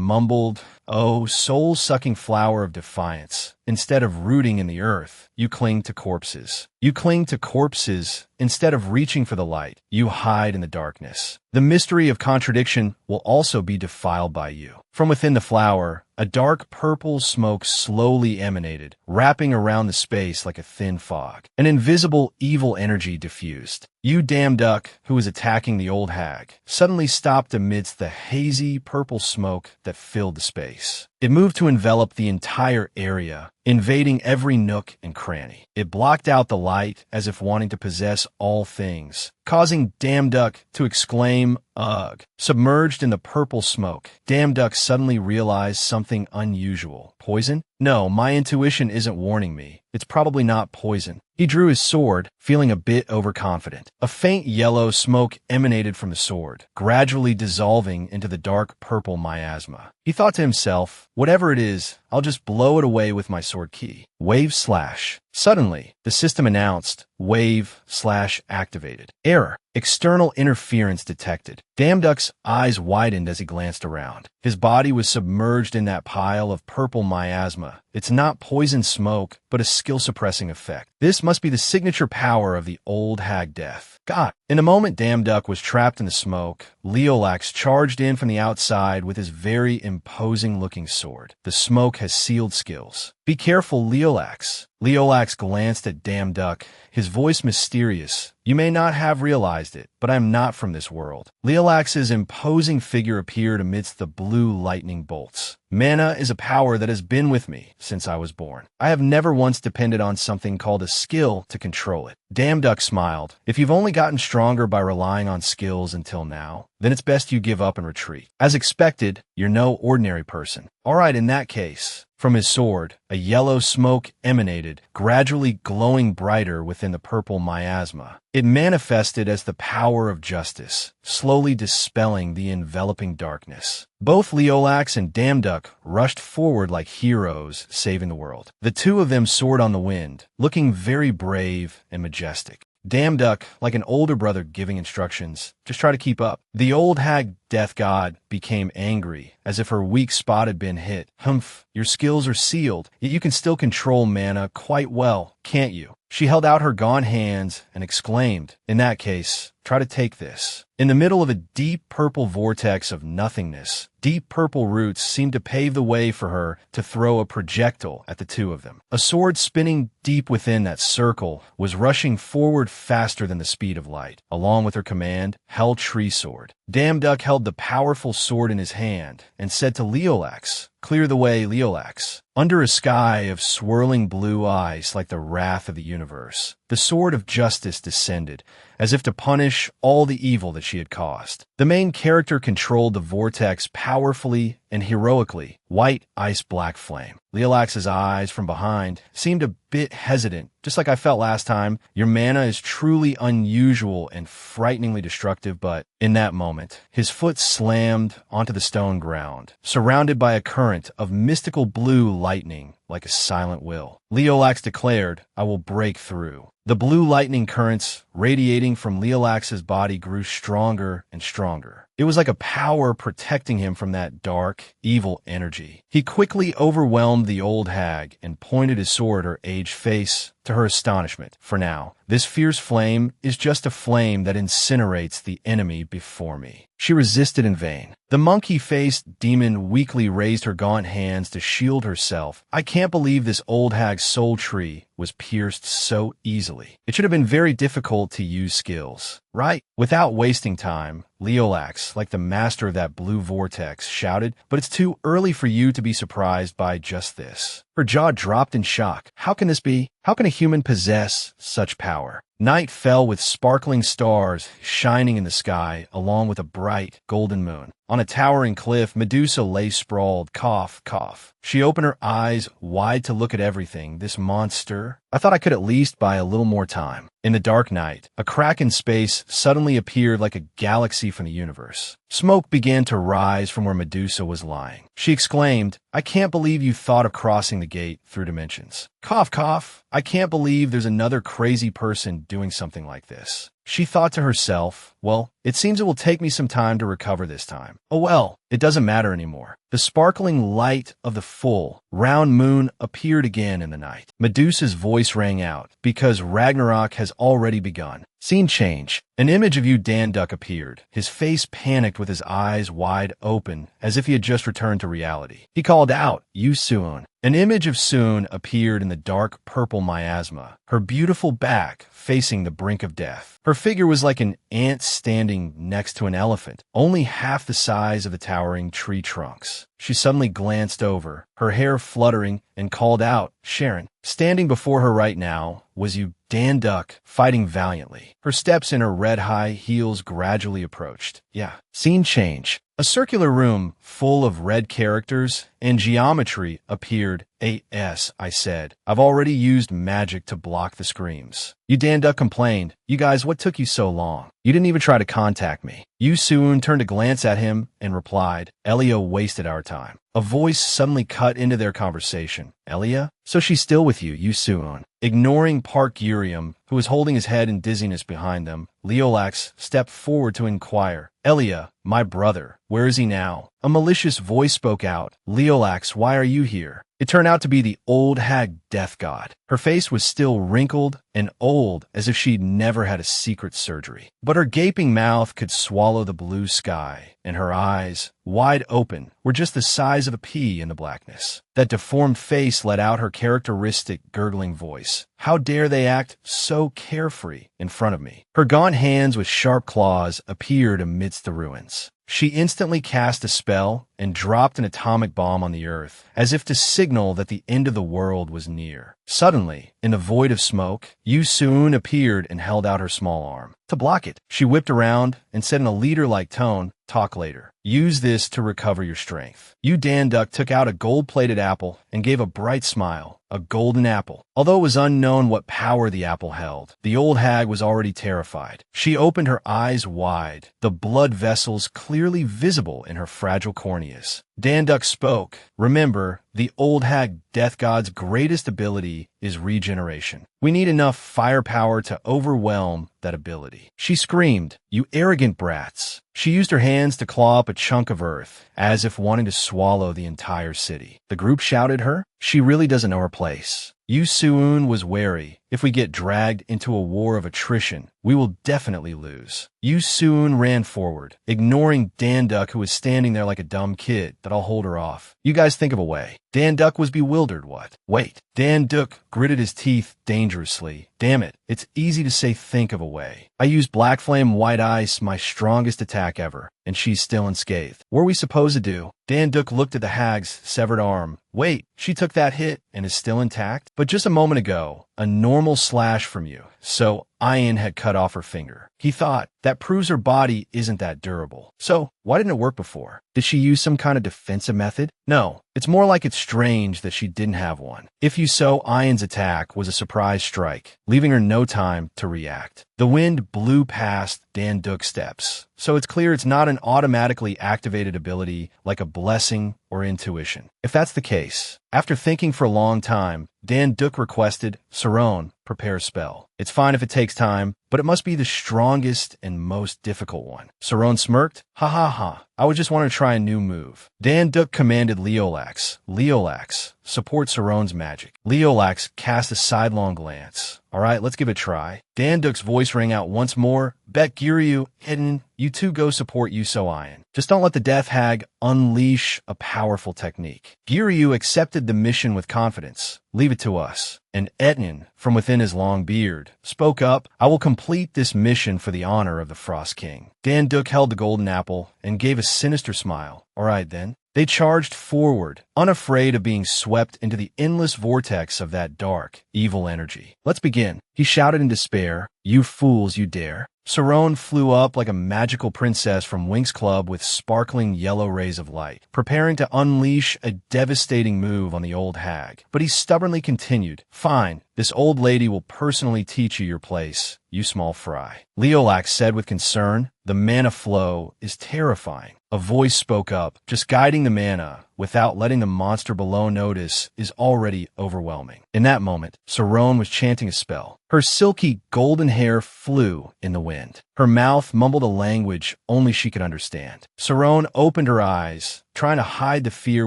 mumbled, "Oh, soul-sucking flower of defiance. Instead of rooting in the earth, you cling to corpses. You cling to corpses. Instead of reaching for the light, you hide in the darkness. The mystery of contradiction will also be defiled by you." From within the flower, a dark purple smoke slowly emanated, wrapping around the space like a thin fog. An invisible evil energy diffused. You damn duck, who was attacking the old hag, suddenly stopped amidst the hazy purple smoke that filled the space. It moved to envelop the entire area, invading every nook and cranny. It blocked out the light as if wanting to possess all things, causing Damn Duck to exclaim, "Ugh." Submerged in the purple smoke, Damn Duck suddenly realized something unusual. Poison? No, my intuition isn't warning me. It's probably not poison. He drew his sword, feeling a bit overconfident. A faint yellow smoke emanated from the sword, gradually dissolving into the dark purple miasma. He thought to himself, whatever it is, I'll just blow it away with my sword key. Wave slash. Suddenly, the system announced, wave slash activated. Error. External interference detected. Damn Duck's eyes widened as he glanced around. His body was submerged in that pile of purple miasma. It's not poison smoke, but a skill-suppressing effect. This must be the signature power of the old hag death. God. In a moment Damn Duck was trapped in the smoke, Leolax charged in from the outside with his very imposing-looking sword. The smoke has sealed skills. Be careful, Leolax. Leolax glanced at Damn Duck, his voice mysterious. You may not have realized it, but I am not from this world. Leolax's imposing figure appeared amidst the blue lightning bolts. Mana is a power that has been with me since I was born. I have never once depended on something called a skill to control it. Damn Duck smiled. If you've only gotten stronger by relying on skills until now, then it's best you give up and retreat. As expected, you're no ordinary person. All right, in that case. From his sword, a yellow smoke emanated, gradually glowing brighter within the purple miasma. It manifested as the power of justice, slowly dispelling the enveloping darkness. Both Leolax and Damn Duck rushed forward like heroes saving the world. The two of them soared on the wind, looking very brave and majestic. Damn Duck, like an older brother giving instructions, just try to keep up. The old hag death god became angry, as if her weak spot had been hit. Humph, your skills are sealed, yet you can still control mana quite well, can't you? She held out her gaunt hands and exclaimed, in that case, try to take this. In the middle of a deep purple vortex of nothingness, deep purple roots seemed to pave the way for her to throw a projectile at the two of them. A sword spinning deep within that circle was rushing forward faster than the speed of light, along with her command, Hell Tree Sword. Damn Duck held the powerful sword in his hand and said to Leolax, clear the way, Leolax. Under a sky of swirling blue ice like the wrath of the universe, the sword of justice descended, as if to punish all the evil that she had caused. The main character controlled the vortex powerfully and heroically, white ice-black flame. Leolax's eyes from behind seemed a bit hesitant, just like I felt last time. Your mana is truly unusual and frighteningly destructive, but in that moment, his foot slammed onto the stone ground, surrounded by a current of mystical blue lightning like a silent will. Leolax declared, I will break through. The blue lightning currents radiating from Leolax's body grew stronger and stronger. It was like a power protecting him from that dark, evil energy. He quickly overwhelmed the old hag and pointed his sword at her aged face. To her astonishment, for now, this fierce flame is just a flame that incinerates the enemy before me. She resisted in vain. The monkey-faced demon weakly raised her gaunt hands to shield herself. I can't believe this old hag's soul tree was pierced so easily. It should have been very difficult to use skills, right? Without wasting time, Leolax, like the master of that blue vortex, shouted, "But it's too early for you to be surprised by just this." Her jaw dropped in shock. How can this be? How can a human possess such power? Night fell with sparkling stars shining in the sky, along with a bright golden moon. On a towering cliff, Medusa lay sprawled, cough, cough. She opened her eyes wide to look at everything. This monster? I thought I could at least buy a little more time. In the dark night, a crack in space suddenly appeared like a galaxy from the universe. Smoke began to rise from where Medusa was lying. She exclaimed, "I can't believe you thought of crossing the gate through dimensions." Cough, cough. I can't believe there's another crazy person doing something like this. She thought to herself, well, it seems it will take me some time to recover this time. Oh well, it doesn't matter anymore. The sparkling light of the full, round moon appeared again in the night. Medusa's voice rang out, because Ragnarok has already begun. Scene change. An image of you Danduk appeared. His face panicked with his eyes wide open, as if he had just returned to reality. He called out, "You Soon." An image of Soon appeared in the dark purple miasma, her beautiful back facing the brink of death. Her figure was like an ant standing next to an elephant, only half the size of the towering tree trunks. She suddenly glanced over, her hair fluttering, and called out, "Sharon." Standing before her right now was you Danduk, fighting valiantly. Her steps in her red high heels gradually approached. Yeah. Scene change. A circular room full of red characters and geometry appeared. "AS," I said. "I've already used magic to block the screams." You Danduk complained. "You guys, what took you so long? You didn't even try to contact me." Yu Soon turned to glance at him and replied, "Elia wasted our time." A voice suddenly cut into their conversation. "Elia? So she's still with you, Yu Soon." Ignoring Park Urium, who was holding his head in dizziness behind them, Leolax stepped forward to inquire, "Elia, my brother, where is he now?" A malicious voice spoke out, "Leolax, why are you here?" It turned out to be the old hag Death God. Her face was still wrinkled and old, as if she'd never had a secret surgery. But her gaping mouth could swallow the blue sky, and her eyes, wide open, were just the size of a pea in the blackness. That deformed face let out her characteristic gurgling voice. "How dare they act so carefree in front of me?" Her gaunt hands with sharp claws appeared amidst the ruins. She instantly cast a spell and dropped an atomic bomb on the earth, as if to signal that the end of the world was near. Suddenly, in the void of smoke, Yu Soon appeared and held out her small arm. To block it, she whipped around and said in a leader-like tone, "Talk later. Use this to recover your strength." Yu Danduk took out a gold-plated apple and gave a bright smile. A golden apple. Although it was unknown what power the apple held, the old hag was already terrified. She opened her eyes wide, the blood vessels clearly visible in her fragile corneas. Danduk spoke. "Remember, the old hag Death God's greatest ability is regeneration. We need enough firepower to overwhelm that ability." She screamed, "You arrogant brats." She used her hands to claw up a chunk of earth, as if wanting to swallow the entire city. The group shouted her. She really doesn't know her place. Yu Soon was wary. If we get dragged into a war of attrition, we will definitely lose. Yu Soon ran forward, ignoring Danduk, who was standing there like a dumb kid. "That I'll hold her off. You guys think of a way." Danduk was bewildered. "What? Wait." Danduk gritted his teeth dangerously. "Damn it, it's easy to say think of a way. I used Black Flame White Ice, my strongest attack ever, and she's still unscathed. What are we supposed to do?" Danduk looked at the hag's severed arm. "Wait, she took that hit and is still intact? But just a moment ago, a normal slash from you. So Ian had cut off her finger." He thought, that proves her body isn't that durable. So why didn't it work before? Did she use some kind of defensive method? No, it's more like it's strange that she didn't have one. If you so, Ian's attack was a surprise strike, leaving her no time to react. The wind blew past Danduk's steps, so it's clear it's not an automatically activated ability like a blessing or intuition. If that's the case, after thinking for a long time, Danduk requested, "Saron, prepare a spell. It's fine if it takes time, but it must be the strongest and most difficult one. Saron smirked. Ha ha ha. I would just want to try a new move. Dan Duk commanded Leolax. Leolax, support Saron's magic. Leolax cast a sidelong glance. All right, let's give it a try. Dan Duk's voice rang out once more. Bet Giryu, Hidden, you two go support Yuso Iron. Just don't let the Death Hag unleash a powerful technique. Giryu accepted the mission with confidence. Leave it to us. And Etnin, from within his long beard, spoke up. I will complete this mission for the honor of the Frost King. Dan Duk held the golden apple and gave a sinister smile. All right, then. They charged forward, unafraid of being swept into the endless vortex of that dark, evil energy. Let's begin. He shouted in despair. You fools, you dare. Saron flew up like a magical princess from Winx Club with sparkling yellow rays of light, preparing to unleash a devastating move on the old hag. But he stubbornly continued, Fine, this old lady will personally teach you your place, you small fry. Leolax said with concern, The mana flow is terrifying. A voice spoke up, just guiding the mana without letting the monster below notice is already overwhelming. In that moment, Saron was chanting a spell. Her silky golden hair flew in the wind. Her mouth mumbled a language only she could understand. Saron opened her eyes, trying to hide the fear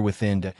within.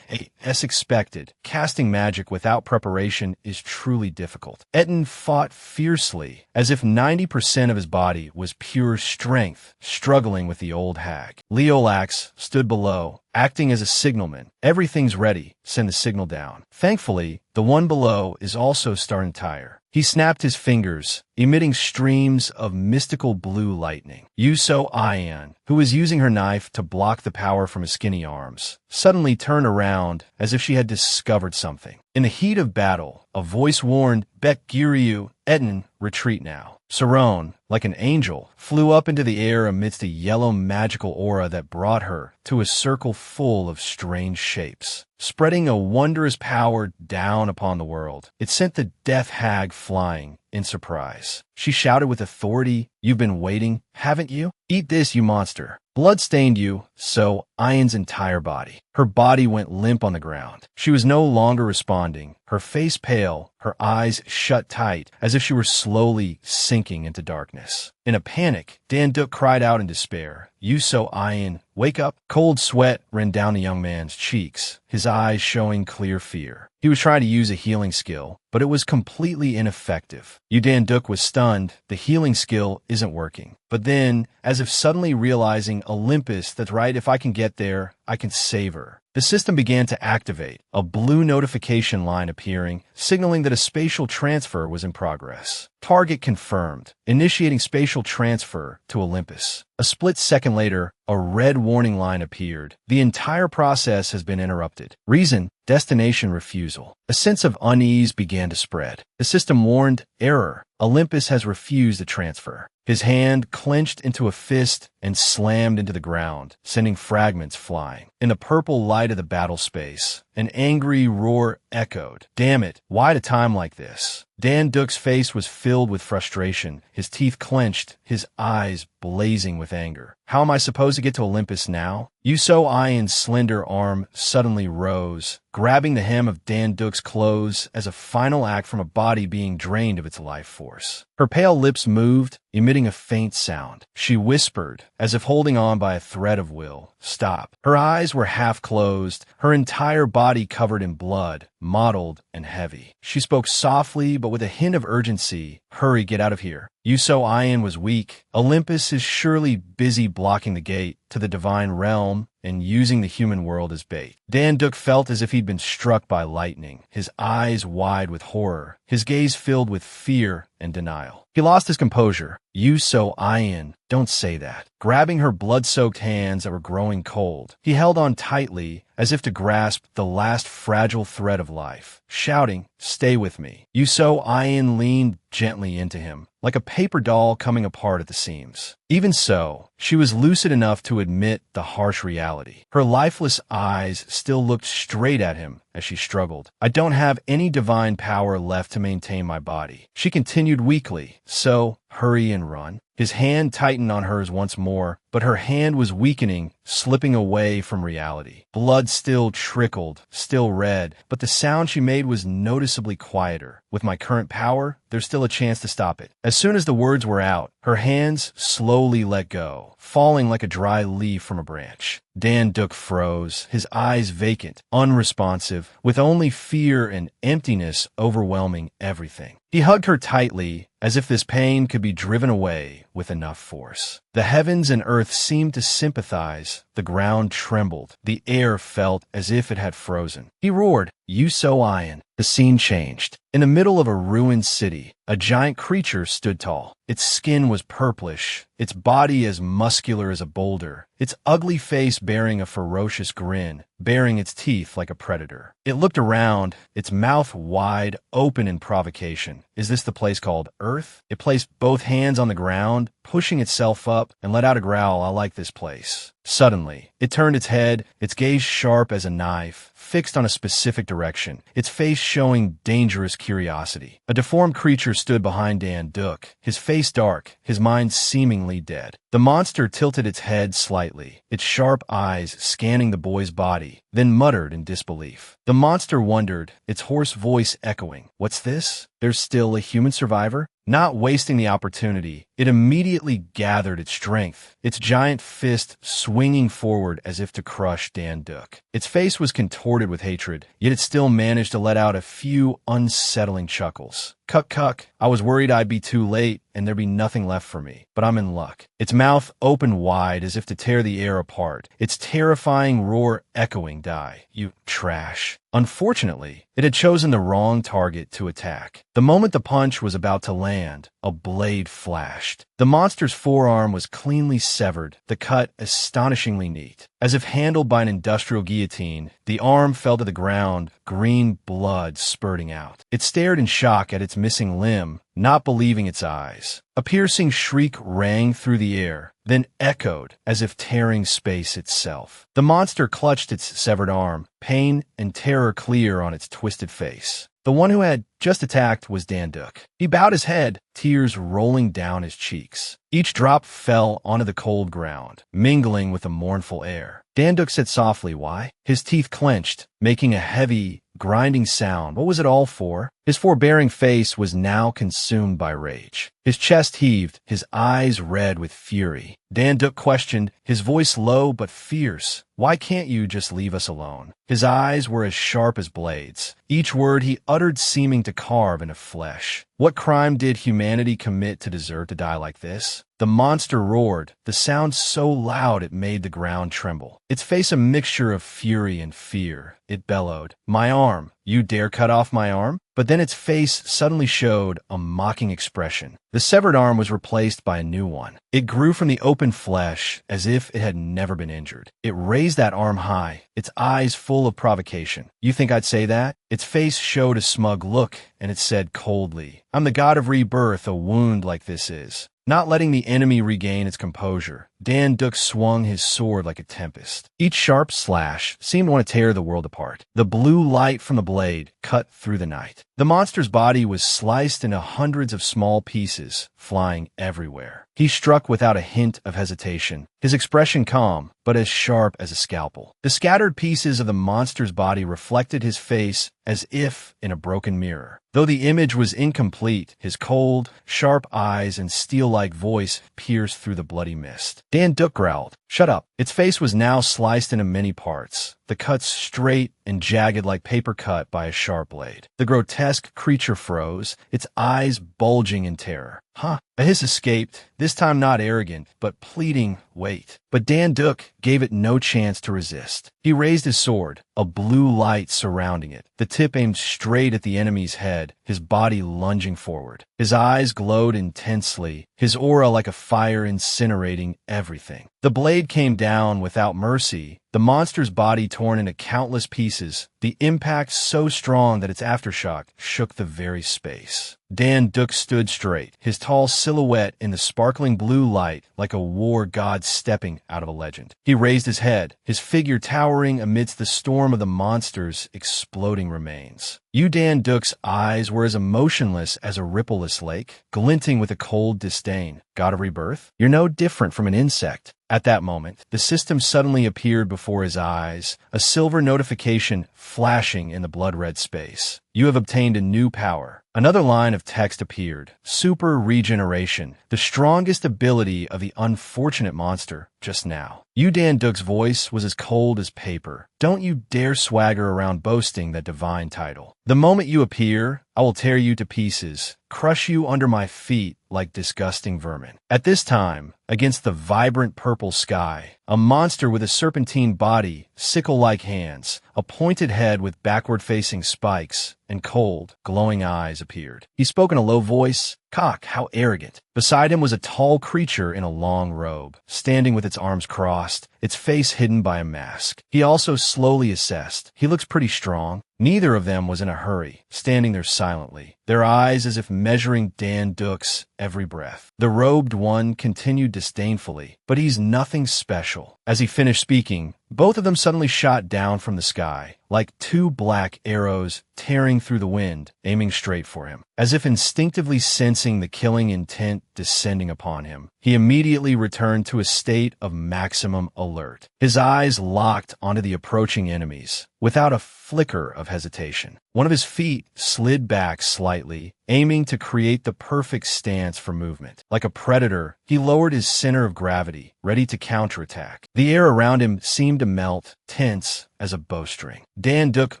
As expected, casting magic without preparation is truly difficult. Etten fought fiercely, as if 90% of his body was pure strength, struggling with the old hag. Leolax stood below, acting as a signalman. Everything's ready. Send the signal down. Thankfully, the one below is also starting to tire. He snapped his fingers, emitting streams of mystical blue lightning. Yuso Ian, who was using her knife to block the power from his skinny arms, suddenly turned around as if she had discovered something. In the heat of battle, a voice warned, Bet Giryu, Etten, retreat now. Saron, like an angel, flew up into the air amidst a yellow magical aura that brought her to a circle full of strange shapes, spreading a wondrous power down upon the world. It sent the Death Hag flying in surprise. She shouted with authority, You've been waiting, haven't you? Eat this, you monster. Blood stained you, so Ian's entire body. Her body went limp on the ground. She was no longer responding, her face pale, her eyes shut tight, as if she were slowly sinking into darkness. In a panic, Dan Duk cried out in despair, Yuso Ian, wake up. Cold sweat ran down the young man's cheeks, his eyes showing clear fear. He was trying to use a healing skill, but it was completely ineffective. Dan Duk was stunned. The healing skill isn't working. But then, as if suddenly realizing Olympus, that's right, if I can get there, I can save her. The system began to activate, a blue notification line appearing, signaling that a spatial transfer was in progress. Target confirmed, initiating spatial transfer to Olympus. A split second later, a red warning line appeared. The entire process has been interrupted. Reason, destination refusal. A sense of unease began to spread. The system warned, error. Olympus has refused the transfer. His hand clenched into a fist and slammed into the ground, sending fragments flying. In the purple light of the battle space, an angry roar echoed. Damn it, why at a time like this? Dan Duk's face was filled with frustration, his teeth clenched, his eyes blazing with anger. How am I supposed to get to Olympus now? Yuso Ian's slender arm suddenly rose, grabbing the hem of Dan Duk's clothes as a final act from a body being drained of its life force. Her pale lips moved, emitting a faint sound. She whispered, as if holding on by a thread of will, Stop. Her eyes were half closed, her entire body covered in blood, mottled and heavy. She spoke softly but with a hint of urgency. Hurry, get out of here. Yuso Ian was weak. Olympus is surely busy blocking the gate to the divine realm and using the human world as bait. Dan Duk felt as if he'd been struck by lightning, his eyes wide with horror, his gaze filled with fear and denial. He lost his composure. Yuso Ian, don't say that. Grabbing her blood-soaked hands that were growing cold, he held on tightly as if to grasp the last fragile thread of life, shouting, Stay with me. Yuso Ian leaned gently into him, like a paper doll coming apart at the seams. Even so, she was lucid enough to admit the harsh reality. Her lifeless eyes still looked straight at him as she struggled. I don't have any divine power left to maintain my body. She continued weakly, so hurry and run. His hand tightened on hers once more, but her hand was weakening, slipping away from reality. Blood still trickled, still red, but the sound she made was noticeably quieter. With my current power, there's still a chance to stop it. As soon as the words were out, her hands slowly let go, falling like a dry leaf from a branch. Dan Duck froze, his eyes vacant, unresponsive, with only fear and emptiness overwhelming everything. He hugged her tightly, as if this pain could be driven away with enough force. The heavens and earth seemed to sympathize. The ground trembled. The air felt as if it had frozen. He roared, "You so iron." The scene changed. In the middle of a ruined city, a giant creature stood tall. Its skin was purplish, its body as muscular as a boulder, its ugly face bearing a ferocious grin, baring its teeth like a predator. It looked around, its mouth wide open in provocation. Is this the place called Earth? It placed both hands on the ground, pushing itself up, and let out a growl. "I like this place." Suddenly, it turned its head, its gaze sharp as a knife, fixed on a specific direction, its face showing dangerous curiosity. A deformed creature stood behind Dan Duck, his face dark, his mind seemingly dead. The monster tilted its head slightly, its sharp eyes scanning the boy's body, then muttered in disbelief. The monster wondered, its hoarse voice echoing, "What's this? There's still a human survivor?" Not wasting the opportunity, it immediately gathered its strength, its giant fist swinging forward as if to crush Dan Duck. Its face was contorted with hatred, yet it still managed to let out a few unsettling chuckles. "Cuck cuck, I was worried I'd be too late and there'd be nothing left for me, but I'm in luck." Its mouth opened wide as if to tear the air apart, its terrifying roar echoing, "Die, you trash." Unfortunately, it had chosen the wrong target to attack. The moment the punch was about to land, a blade flashed. The monster's forearm was cleanly severed, the cut astonishingly neat. As if handled by an industrial guillotine, the arm fell to the ground, green blood spurting out. It stared in shock at its missing limb, not believing its eyes. A piercing shriek rang through the air, then echoed as if tearing space itself. The monster clutched its severed arm, pain and terror clear on its twisted face. The one who had just attacked was Dan Duck. He bowed his head, tears rolling down his cheeks. Each drop fell onto the cold ground, mingling with the mournful air. Dan Duck said softly, "Why?" His teeth clenched, making a heavy, grinding sound. What was it all for? His forbearing face was now consumed by rage. His chest heaved, his eyes red with fury. Dan Duck questioned, his voice low but fierce, "Why can't you just leave us alone?" His eyes were as sharp as blades, each word he uttered seeming to carve into flesh. What crime did humanity commit to deserve to die like this? The monster roared, the sound so loud it made the ground tremble. Its face a mixture of fury and fear. It bellowed, "My arm! You dare cut off my arm?" But then its face suddenly showed a mocking expression. The severed arm was replaced by a new one. It grew from the open flesh as if it had never been injured. It raised that arm high, its eyes full of provocation. "You think I'd say that?" Its face showed a smug look, and it said coldly, "I'm the god of rebirth a wound like this is." Not letting the enemy regain its composure, Dan Duck swung his sword like a tempest. Each sharp slash seemed to want to tear the world apart. The blue light from the blade cut through the night. The monster's body was sliced into hundreds of small pieces, flying everywhere. He struck without a hint of hesitation, his expression calm, but as sharp as a scalpel. The scattered pieces of the monster's body reflected his face as if in a broken mirror. Though the image was incomplete, his cold, sharp eyes and steel-like voice pierced through the bloody mist. Dan Duck growled, "Shut up." Its face was now sliced into many parts, the cuts straight and jagged like paper cut by a sharp blade. The grotesque creature froze, its eyes bulging in terror. "Huh?" A hiss escaped, this time not arrogant, but pleading, "Wait." But Dan Duck gave it no chance to resist. He raised his sword, a blue light surrounding it, the tip aimed straight at the enemy's head, his body lunging forward. His eyes glowed intensely, his aura like a fire incinerating everything. The blade came down without mercy, the monster's body torn into countless pieces, the impact so strong that its aftershock shook the very space. Dan Duck stood straight, his tall silhouette in the sparkling blue light like a war god stepping out of a legend. He raised his head, his figure towering amidst the storm of the monster's exploding remains. Yu Dan Duck's eyes were as emotionless as a rippleless lake, glinting with a cold disdain. God of rebirth? You're no different from an insect. At that moment, the system suddenly appeared before his eyes, a silver notification flashing in the blood-red space. You have obtained a new power. Another line of text appeared. Super Regeneration, the strongest ability of the unfortunate monster just now. Yu Dan Duck's voice was as cold as paper. Don't you dare swagger around boasting that divine title. The moment you appear, I will tear you to pieces, crush you under my feet like disgusting vermin. At this time, against the vibrant purple sky, a monster with a serpentine body, sickle-like hands, a pointed head with backward-facing spikes, and cold, glowing eyes appeared. He spoke in a low voice. Cock, how arrogant. Beside him was a tall creature in a long robe, standing with its arms crossed, its face hidden by a mask. He also slowly assessed. He looks pretty strong. Neither of them was in a hurry, standing there silently, their eyes as if measuring Dan Duck's every breath. The robed one continued disdainfully, but he's nothing special. As he finished speaking, both of them suddenly shot down from the sky, like two black arrows tearing through the wind, aiming straight for him. As if instinctively sensing the killing intent descending upon him, he immediately returned to a state of maximum alert. His eyes locked onto the approaching enemies, without a flicker of hesitation. One of his feet slid back slightly, aiming to create the perfect stance for movement. Like a predator, he lowered his center of gravity, ready to counterattack. The air around him seemed to melt, tense as a bowstring. Dan Duck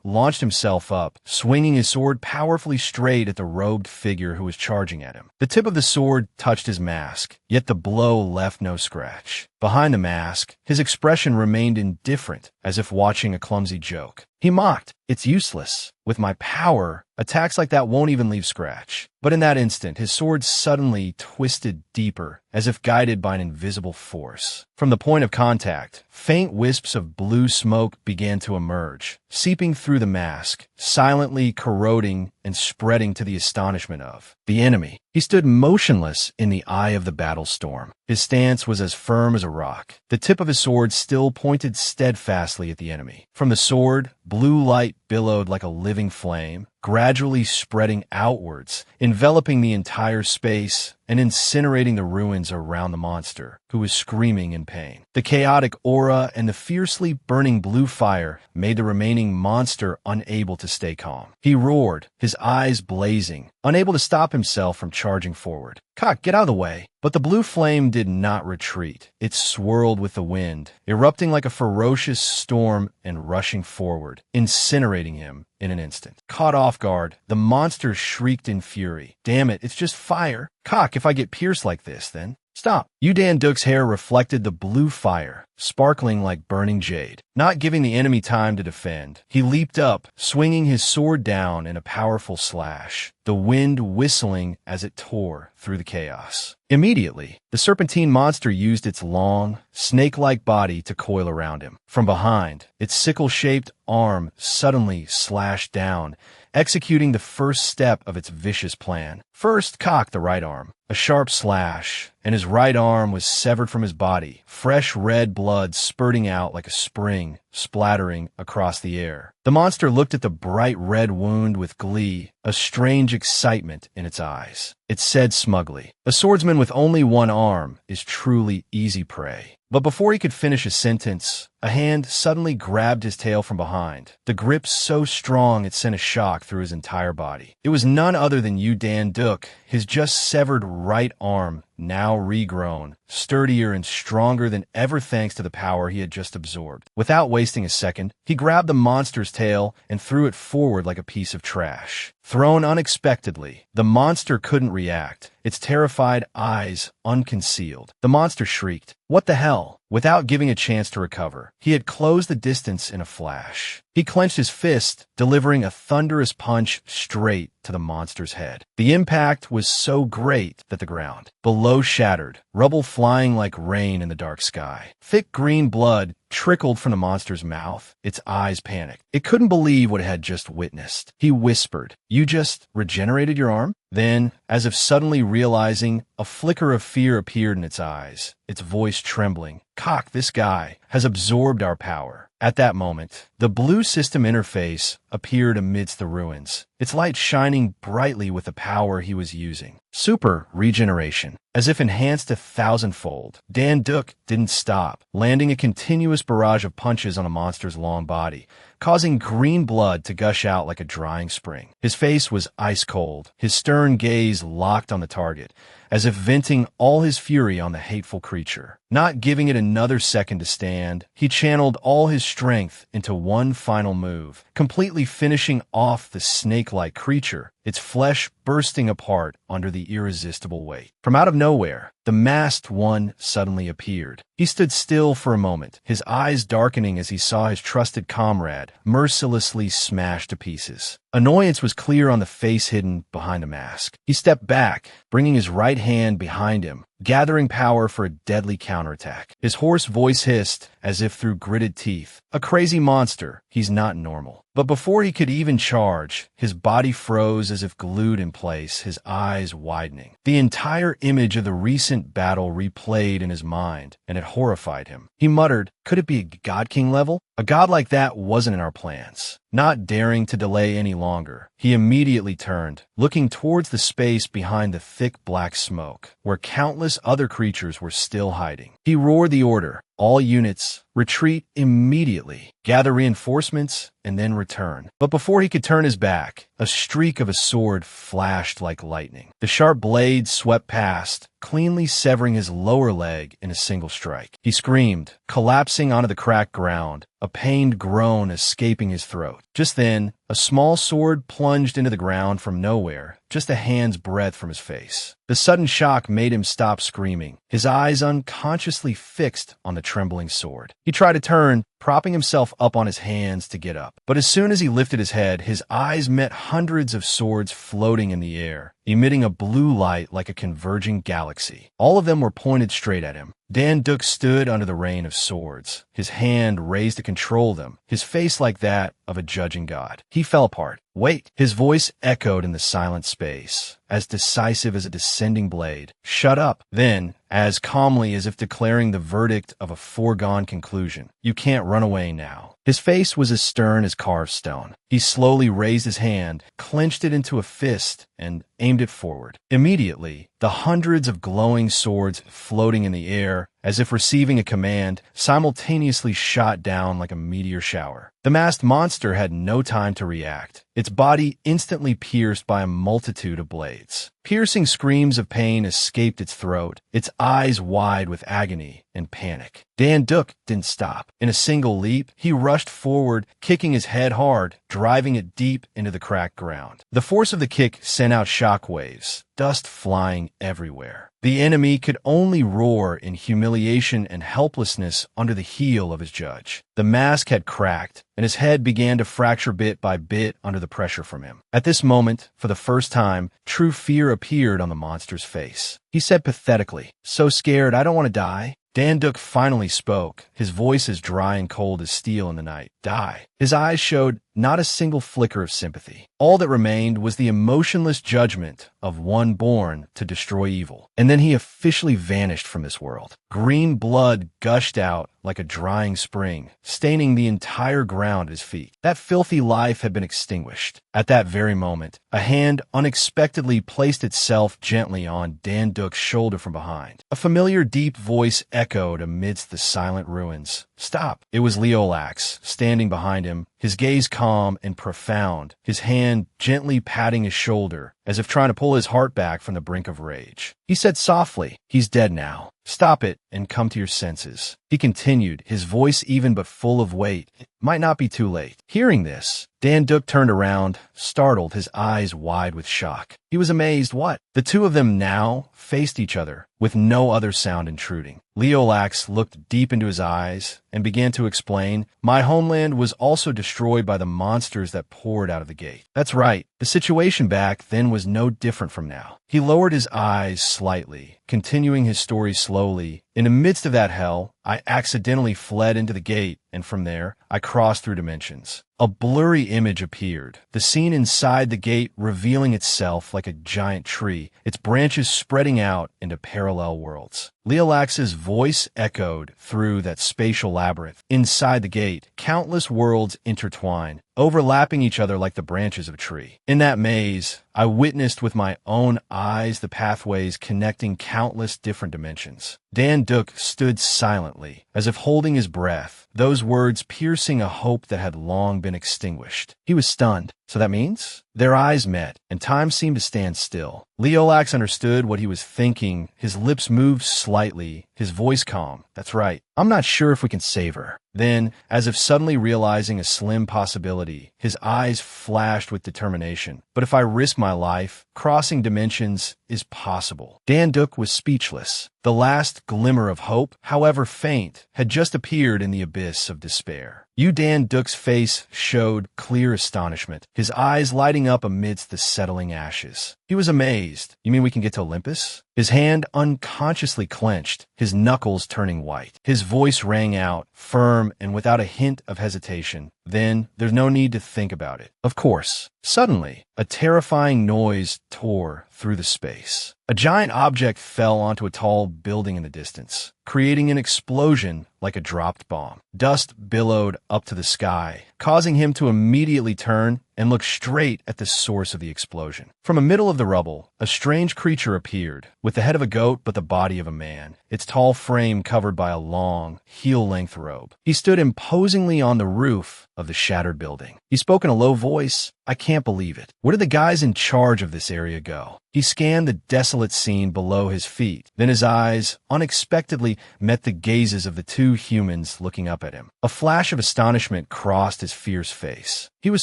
launched himself up, swinging his sword powerfully straight at the robed figure who was charging at him. The tip of the sword touched his mask, yet the blow left no scratch. Behind the mask, his expression remained indifferent, as if watching a clumsy joke. He mocked, "It's useless. With my power, attacks like that won't even leave scratch." But in that instant, his sword suddenly twisted deeper, as if guided by an invisible force. From the point of contact, faint wisps of blue smoke began to emerge, seeping through the mask, silently corroding and spreading to the astonishment of the enemy. He stood motionless in the eye of the battle storm. His stance was as firm as a rock. The tip of his sword still pointed steadfastly at the enemy. From the sword, blue light billowed like a living flame, gradually spreading outwards, enveloping the entire space and incinerating the ruins around the monster, who was screaming in pain. The chaotic aura and the fiercely burning blue fire made the remaining monster unable to stay calm. He roared, his eyes blazing, unable to stop himself from charging forward. "Cock, get out of the way!" But the blue flame did not retreat. It swirled with the wind, erupting like a ferocious storm and rushing forward, incinerating him in an instant. Caught off guard, the monster shrieked in fury. "Damn it, it's just fire. Cock, if I get pierced like this, then stop." Yu Dan Duck's hair reflected the blue fire, sparkling like burning jade. Not giving the enemy time to defend, he leaped up, swinging his sword down in a powerful slash, the wind whistling as it tore through the chaos. Immediately, the serpentine monster used its long, snake-like body to coil around him. From behind, its sickle-shaped arm suddenly slashed down, executing the first step of its vicious plan. First, cocked the right arm. A sharp slash, and his right arm was severed from his body, fresh red blood spurting out like a spring, splattering across the air. The monster looked at the bright red wound with glee, a strange excitement in its eyes. It said smugly, "A swordsman with only one arm is truly easy prey." But before he could finish a sentence, a hand suddenly grabbed his tail from behind, the grip so strong it sent a shock through his entire body. It was none other than Yu Dan Duck, his just severed right arm, now regrown, sturdier and stronger than ever thanks to the power he had just absorbed. Without wasting a second, he grabbed the monster's tail and threw it forward like a piece of trash. Thrown unexpectedly, the monster couldn't react, its terrified eyes unconcealed. The monster shrieked, "What the hell?" Without giving a chance to recover. He had closed the distance in a flash. He clenched his fist, delivering a thunderous punch straight to the monster's head. The impact was so great that the ground below shattered, rubble flying like rain in the dark sky. Thick green blood trickled from the monster's mouth. Its eyes panicked. It couldn't believe what it had just witnessed. He whispered, "You just regenerated your arm?" Then, as if suddenly realizing, a flicker of fear appeared in its eyes, its voice trembling. "Cock, this guy has absorbed our power." At that moment, the blue system interface appeared amidst the ruins, its light shining brightly with the power he was using. Super regeneration. As if enhanced 1,000-fold, Dan Duck didn't stop, landing a continuous barrage of punches on a monster's long body, causing green blood to gush out like a drying spring. His face was ice cold, his stern gaze locked on the target, as if venting all his fury on the hateful creature. Not giving it another second to stand, he channeled all his strength into one final move, completely finishing off the snake-like creature, its flesh bursting apart under the irresistible weight. From out of nowhere, the masked one suddenly appeared. He stood still for a moment, his eyes darkening as he saw his trusted comrade mercilessly smashed to pieces. Annoyance was clear on the face hidden behind the mask. He stepped back, bringing his right hand behind him, gathering power for a deadly counterattack. His hoarse voice hissed, as if through gritted teeth, "A crazy monster. He's not normal." But before he could even charge, his body froze as if glued in place, his eyes widening. The entire image of the recent battle replayed in his mind, and it horrified him. He muttered, "Could it be a God King level? A god like that wasn't in our plans." Not daring to delay any longer, he immediately turned, looking towards the space behind the thick black smoke, where countless other creatures were still hiding. He roared the order, "All units, retreat immediately. Gather reinforcements, and then return." But before he could turn his back, a streak of a sword flashed like lightning. The sharp blade swept past, cleanly severing his lower leg in a single strike. He screamed, collapsing onto the cracked ground, a pained groan escaping his throat. Just then, a small sword plunged into the ground from nowhere, just a hand's breadth from his face. The sudden shock made him stop screaming, his eyes unconsciously fixed on the trembling sword. He tried to turn, propping himself up on his hands to get up. But as soon as he lifted his head, his eyes met hundreds of swords floating in the air, emitting a blue light like a converging galaxy. All of them were pointed straight at him. Dan Duck stood under the rain of swords, his hand raised to control them, his face like that of a judging god. He fell apart. "Wait!" His voice echoed in the silent space, as decisive as a descending blade. "Shut up!" Then, as calmly as if declaring the verdict of a foregone conclusion, "You can't run away now." His face was as stern as carved stone. He slowly raised his hand, clenched it into a fist, and aimed it forward. Immediately, the hundreds of glowing swords floating in the air, as if receiving a command, simultaneously shot down like a meteor shower. The masked monster had no time to react, its body instantly pierced by a multitude of blades. Piercing screams of pain escaped its throat, its eyes wide with agony and panic. Dan Duck didn't stop. In a single leap, he rushed forward, kicking his head hard, driving it deep into the cracked ground. The force of the kick sent out shockwaves, dust flying everywhere. The enemy could only roar in humiliation and helplessness under the heel of his judge. The mask had cracked, and his head began to fracture bit by bit under the pressure from him. At this moment, for the first time, true fear appeared on the monster's face. He said pathetically, "So scared I don't want to die." Dan Duck finally spoke, his voice as dry and cold as steel in the night. "Die." His eyes showed not a single flicker of sympathy. All that remained was the emotionless judgment of one born to destroy evil. And then he officially vanished from this world. Green blood gushed out like a drying spring, staining the entire ground at his feet. That filthy life had been extinguished. At that very moment, a hand unexpectedly placed itself gently on Dan Duck's shoulder from behind. A familiar deep voice echoed amidst the silent ruins. "Stop." It was Leolax, standing behind him, his gaze calm and profound, his hand gently patting his shoulder, as if trying to pull his heart back from the brink of rage. He said softly, "He's dead now. Stop it and come to your senses." He continued, his voice even but full of weight. It might not be too late. Hearing this, Dan-duk turned around, startled, his eyes wide with shock. He was amazed. What? The two of them now faced each other, with no other sound intruding. Leolax looked deep into his eyes and began to explain, my homeland was also destroyed by the monsters that poured out of the gate. That's right. The situation back then was no different from now. He lowered his eyes slightly, continuing his story slowly. In the midst of that hell, I accidentally fled into the gate, and from there, I crossed through dimensions. A blurry image appeared, the scene inside the gate revealing itself like a giant tree, its branches spreading out into parallel worlds. Leolax's voice echoed through that spatial labyrinth. Inside the gate, countless worlds intertwined, overlapping each other like the branches of a tree. In that maze, I witnessed with my own eyes the pathways connecting countless different dimensions. Dan-duk stood silently, as if holding his breath, those words piercing a hope that had long been extinguished. He was stunned. So that means? Their eyes met, and time seemed to stand still. Leolax understood what he was thinking. His lips moved slightly, his voice calm. That's right. I'm not sure if we can save her. Then, as if suddenly realizing a slim possibility, his eyes flashed with determination. But if I risk my life, crossing dimensions is possible. Dan-duk was speechless. The last glimmer of hope, however faint, had just appeared in the abyss of despair. Dan-duk's face showed clear astonishment, his eyes lighting up amidst the settling ashes. He was amazed. You mean we can get to Olympus? His hand unconsciously clenched, his knuckles turning white. His voice rang out, firm and without a hint of hesitation. Then, there's no need to think about it. Of course. Suddenly, a terrifying noise tore through the space. A giant object fell onto a tall building in the distance, creating an explosion like a dropped bomb. Dust billowed up to the sky, causing him to immediately turn and look straight at the source of the explosion. From the middle of the rubble, a strange creature appeared, with the head of a goat but the body of a man, its tall frame covered by a long, heel-length robe. He stood imposingly on the roof of the shattered building. He spoke in a low voice. I can't believe it. Where did the guys in charge of this area go? He scanned the desolate scene below his feet. Then his eyes unexpectedly met the gazes of the two humans looking up at him. A flash of astonishment crossed his fierce face. He was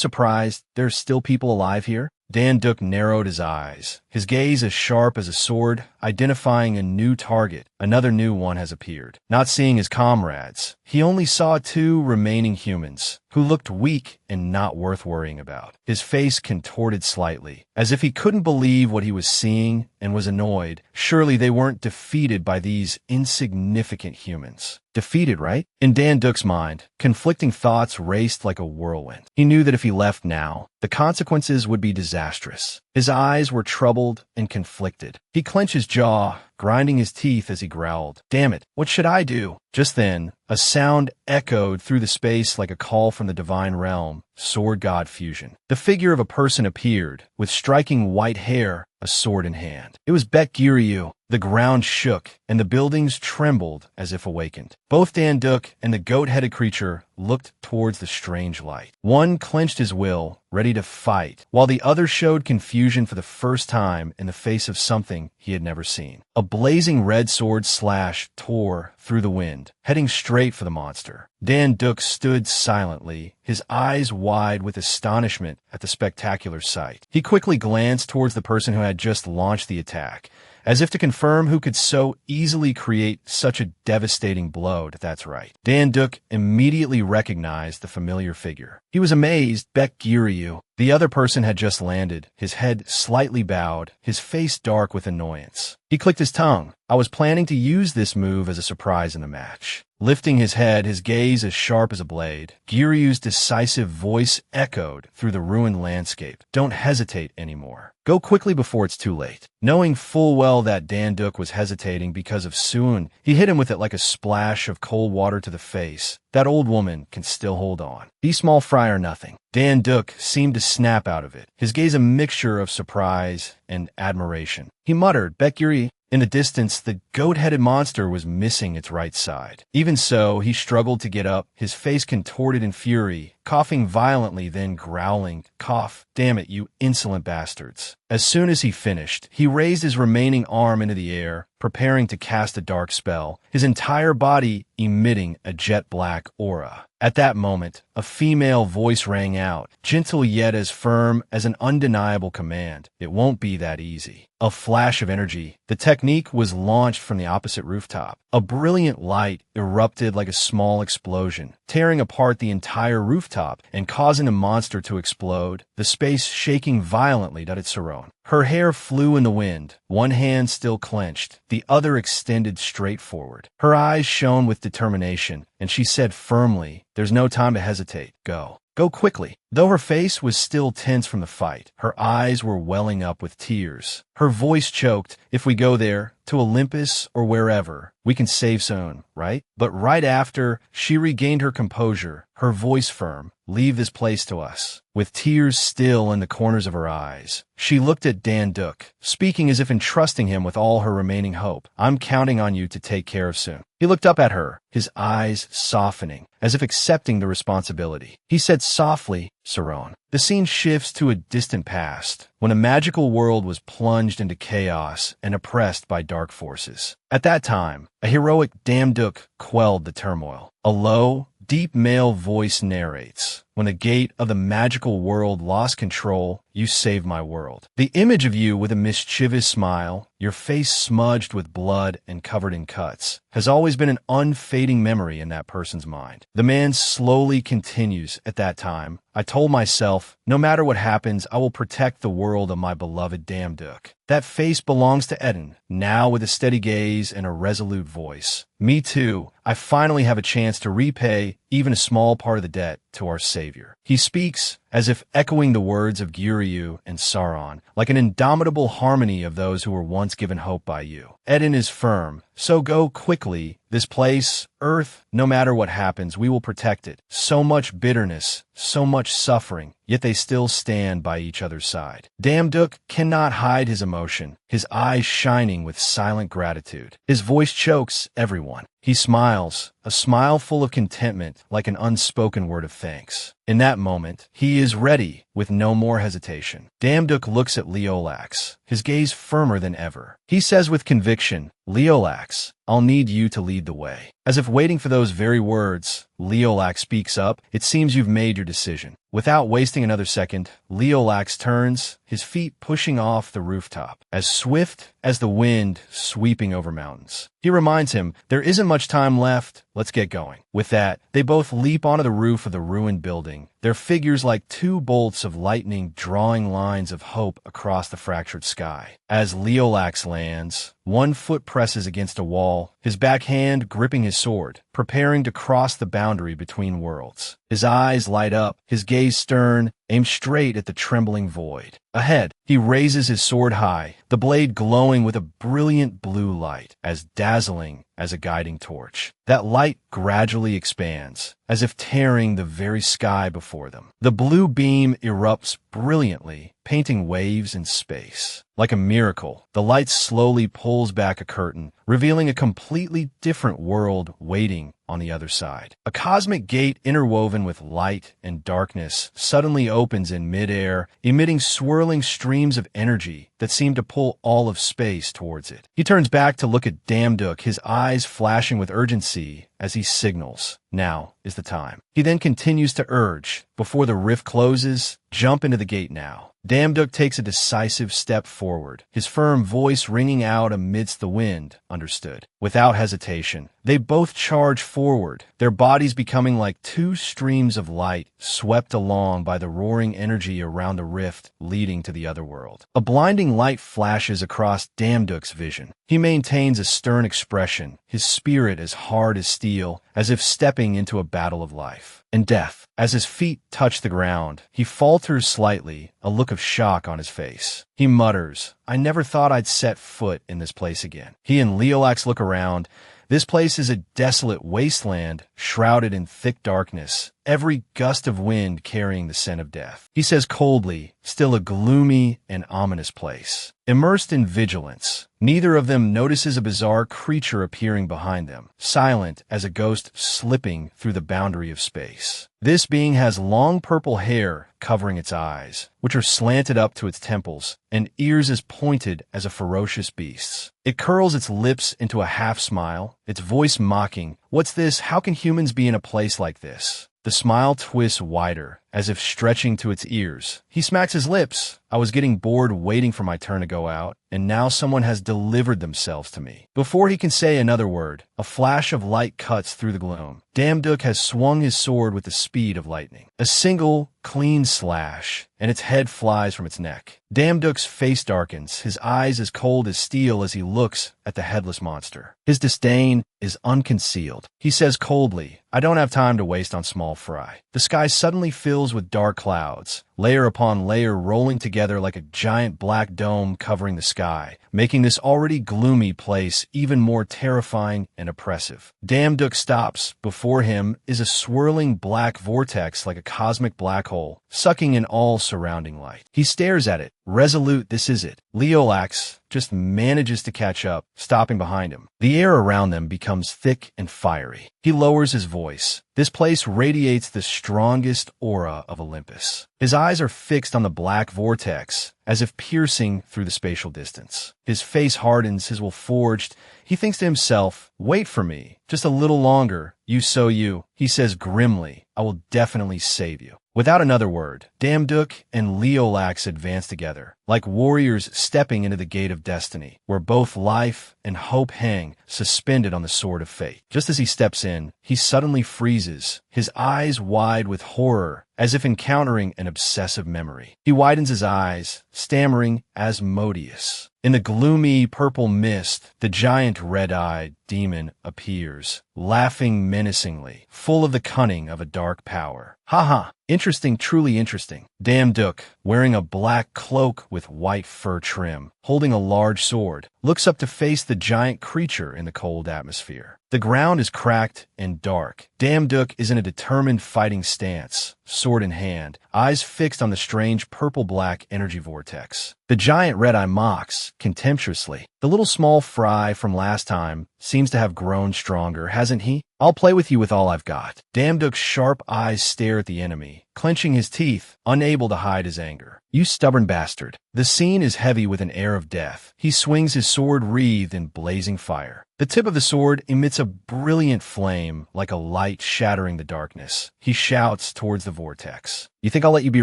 surprised. There's still people alive here? Dan-duk narrowed his eyes, his gaze as sharp as a sword, identifying a new target. Another new one has appeared. Not seeing his comrades, he only saw two remaining humans, who looked weak and not worth worrying about. His face contorted slightly, as if he couldn't believe what he was seeing and was annoyed. Surely they weren't defeated by these insignificant humans. Defeated, right? In Dan-duk's mind, conflicting thoughts raced like a whirlwind. He knew that if he left now, the consequences would be disastrous. His eyes were troubled and conflicted. He clenched his jaw, grinding his teeth as he growled. Damn it, what should I do? Just then, a sound echoed through the space like a call from the divine realm, sword god fusion. The figure of a person appeared, with striking white hair, a sword in hand. It was Giryu. The ground shook, and the buildings trembled as if awakened. Both Dan-duk and the goat-headed creature looked towards the strange light. One clenched his will, ready to fight, while the other showed confusion for the first time in the face of something he had never seen. A blazing red sword slash tore through the wind, heading straight for the monster. Dan-duk stood silently, his eyes wide with astonishment at the spectacular sight. He quickly glanced towards the person who had just launched the attack, as if to confirm who could so easily create such a devastating blow. That's right. Dan-duk immediately recognized the familiar figure. He was amazed. Giryu. The other person had just landed, his head slightly bowed, his face dark with annoyance. He clicked his tongue. I was planning to use this move as a surprise in the match. Lifting his head, his gaze as sharp as a blade, Giryu's decisive voice echoed through the ruined landscape. Don't hesitate anymore. Go quickly before it's too late. Knowing full well that Dan-duk was hesitating because of Suun, he hit him with it like a splash of cold water to the face. That old woman can still hold on. Be small fry or nothing. Dan-duk seemed to snap out of it, his gaze a mixture of surprise and admiration. He muttered, Giryu. In the distance, the goat-headed monster was missing its right side. Even so, he struggled to get up, his face contorted in fury, coughing violently, then growling, "Cough, damn it, you insolent bastards." As soon as he finished, he raised his remaining arm into the air, preparing to cast a dark spell, his entire body emitting a jet-black aura. At that moment, a female voice rang out, gentle yet as firm as an undeniable command. "It won't be that easy." A flash of energy. The technique was launched from the opposite rooftop. A brilliant light erupted like a small explosion, tearing apart the entire rooftop and causing the monster to explode, the space shaking violently at its surround. Her hair flew in the wind, one hand still clenched, the other extended straight forward. Her eyes shone with determination, and she said firmly, "There's no time to hesitate. Go. Go quickly." Though her face was still tense from the fight, her eyes were welling up with tears. Her voice choked. "If we go there, to Olympus or wherever, we can save soon, right?" But right after, she regained her composure, her voice firm. "Leave this place to us." With tears still in the corners of her eyes, she looked at Dan Duke, speaking as if entrusting him with all her remaining hope. "I'm counting on you to take care of soon." He looked up at her, his eyes softening, as if accepting the responsibility. He said softly, "Saron." The scene shifts to a distant past, when a magical world was plunged into chaos and oppressed by dark forces. At that time, a heroic Damduk quelled the turmoil. A low, deep male voice narrates, "When the gate of the magical world lost control, you saved my world." The image of you with a mischievous smile, your face smudged with blood and covered in cuts, has always been an unfading memory in that person's mind. The man slowly continues, "At that time, I told myself, no matter what happens, I will protect the world of my beloved Damduk." That face belongs to Eden, now with a steady gaze and a resolute voice. "Me too. I finally have a chance to repay even a small part of the debt to our Savior." He speaks as if echoing the words of Guryu and Sauron, like an indomitable harmony of those who were once given hope by you. Eden is firm, "So go quickly. This place, Earth, no matter what happens, we will protect it." So much bitterness, so much suffering, yet they still stand by each other's side. Damduk cannot hide his emotion, his eyes shining with silent gratitude. His voice chokes everyone. He smiles, a smile full of contentment, like an unspoken word of thanks. In that moment, he is ready, with no more hesitation. Damduk looks at Leolax, his gaze firmer than ever. He says with conviction, "Leolax, I'll need you to lead the way." As if waiting for those very words, Leolax speaks up, "It seems you've made your decision." Without wasting another second, Leolax turns, his feet pushing off the rooftop, as swift as the wind sweeping over mountains. He reminds him, "There isn't much time left, let's get going." With that, they both leap onto the roof of the ruined building, their figures like two bolts of lightning drawing lines of hope across the fractured sky. As Leolax lands, one foot presses against a wall, his back hand gripping his sword, preparing to cross the boundary between worlds. His eyes light up, his gaze stern, aimed straight at the trembling void. Ahead, he raises his sword high, the blade glowing with a brilliant blue light, as dazzling as a guiding torch. That light gradually expands, as if tearing the very sky before them. The blue beam erupts brilliantly, painting waves in space. Like a miracle, the light slowly pulls back a curtain, revealing a completely different world waiting on the other side. A cosmic gate interwoven with light and darkness suddenly opens in midair, emitting swirling streams of energy that seem to pull all of space towards it. He turns back to look at Damduk, his eyes flashing with urgency as he signals, "Now is the time." He then continues to urge, "Before the rift closes, jump into the gate now." Damduk takes a decisive step forward, his firm voice ringing out amidst the wind, understood. Without hesitation, they both charge forward, their bodies becoming like two streams of light swept along by the roaring energy around the rift leading to the other world. A blinding light flashes across Damduk's vision. He maintains a stern expression, his spirit as hard as steel, as if stepping into a battle of life and death. As his feet touch the ground, he falters slightly, a look of shock on his face. He mutters, "I never thought I'd set foot in this place again." He and Leolax look around. This place is a desolate wasteland, shrouded in thick darkness. every gust of wind carrying the scent of death. He says coldly, still a gloomy and ominous place. Immersed in vigilance, neither of them notices a bizarre creature appearing behind them, silent as a ghost slipping through the boundary of space. This being has long purple hair covering its eyes, which are slanted up to its temples, and ears as pointed as a ferocious beast's. It curls its lips into a half-smile, its voice mocking, "What's this? How can humans be in a place like this?" The smile twists wider, as if stretching to its ears. He smacks his lips. I was getting bored waiting for my turn to go out, and now someone has delivered themselves to me. Before he can say another word, a flash of light cuts through the gloom. Damduk has swung his sword with the speed of lightning. A single, clean slash, and its head flies from its neck. Damduk's face darkens, his eyes as cold as steel as he looks at the headless monster. His disdain is unconcealed. He says coldly, "I don't have time to waste on small fry." The sky suddenly fills with dark clouds, layer upon layer rolling together like a giant black dome covering the sky, making this already gloomy place even more terrifying and oppressive. Damduk stops. Before him is a swirling black vortex like a cosmic black hole, sucking in all surrounding light. He stares at it, resolute. This is it. Leolax just manages to catch up, stopping behind him. The air around them becomes thick and fiery. He lowers his voice. This place radiates the strongest aura of Olympus. His eyes are fixed on the black vortex, as if piercing through the spatial distance. His face hardens, his will forged. He thinks to himself, "Wait for me, just a little longer. You, he says grimly, "I will definitely save you." Without another word, Damduk and Leolax advance together, like warriors stepping into the gate of destiny, where both life and hope hang suspended on the sword of fate. Just as he steps in, he suddenly freezes, his eyes wide with horror, as if encountering an obsessive memory. He widens his eyes, stammering, "Asmodeus." In the gloomy purple mist, the giant red-eyed demon appears, laughing menacingly, full of the cunning of a dark power. "Ha ha! Interesting, truly interesting." Damduk, wearing a black cloak with white fur trim, holding a large sword, looks up to face the giant creature in the cold atmosphere. The ground is cracked and dark. Damduk is in a determined fighting stance, sword in hand, eyes fixed on the strange purple-black energy vortex. The giant red-eye mocks, contemptuously. "The little small fry from last time seems to have grown stronger, hasn't he? I'll play with you with all I've got." Damduk's sharp eyes stare at the enemy, clenching his teeth, unable to hide his anger. "You stubborn bastard." The scene is heavy with an air of death. He swings his sword wreathed in blazing fire. The tip of the sword emits a brilliant flame like a light shattering the darkness. He shouts towards the vortex, "You think I'll let you be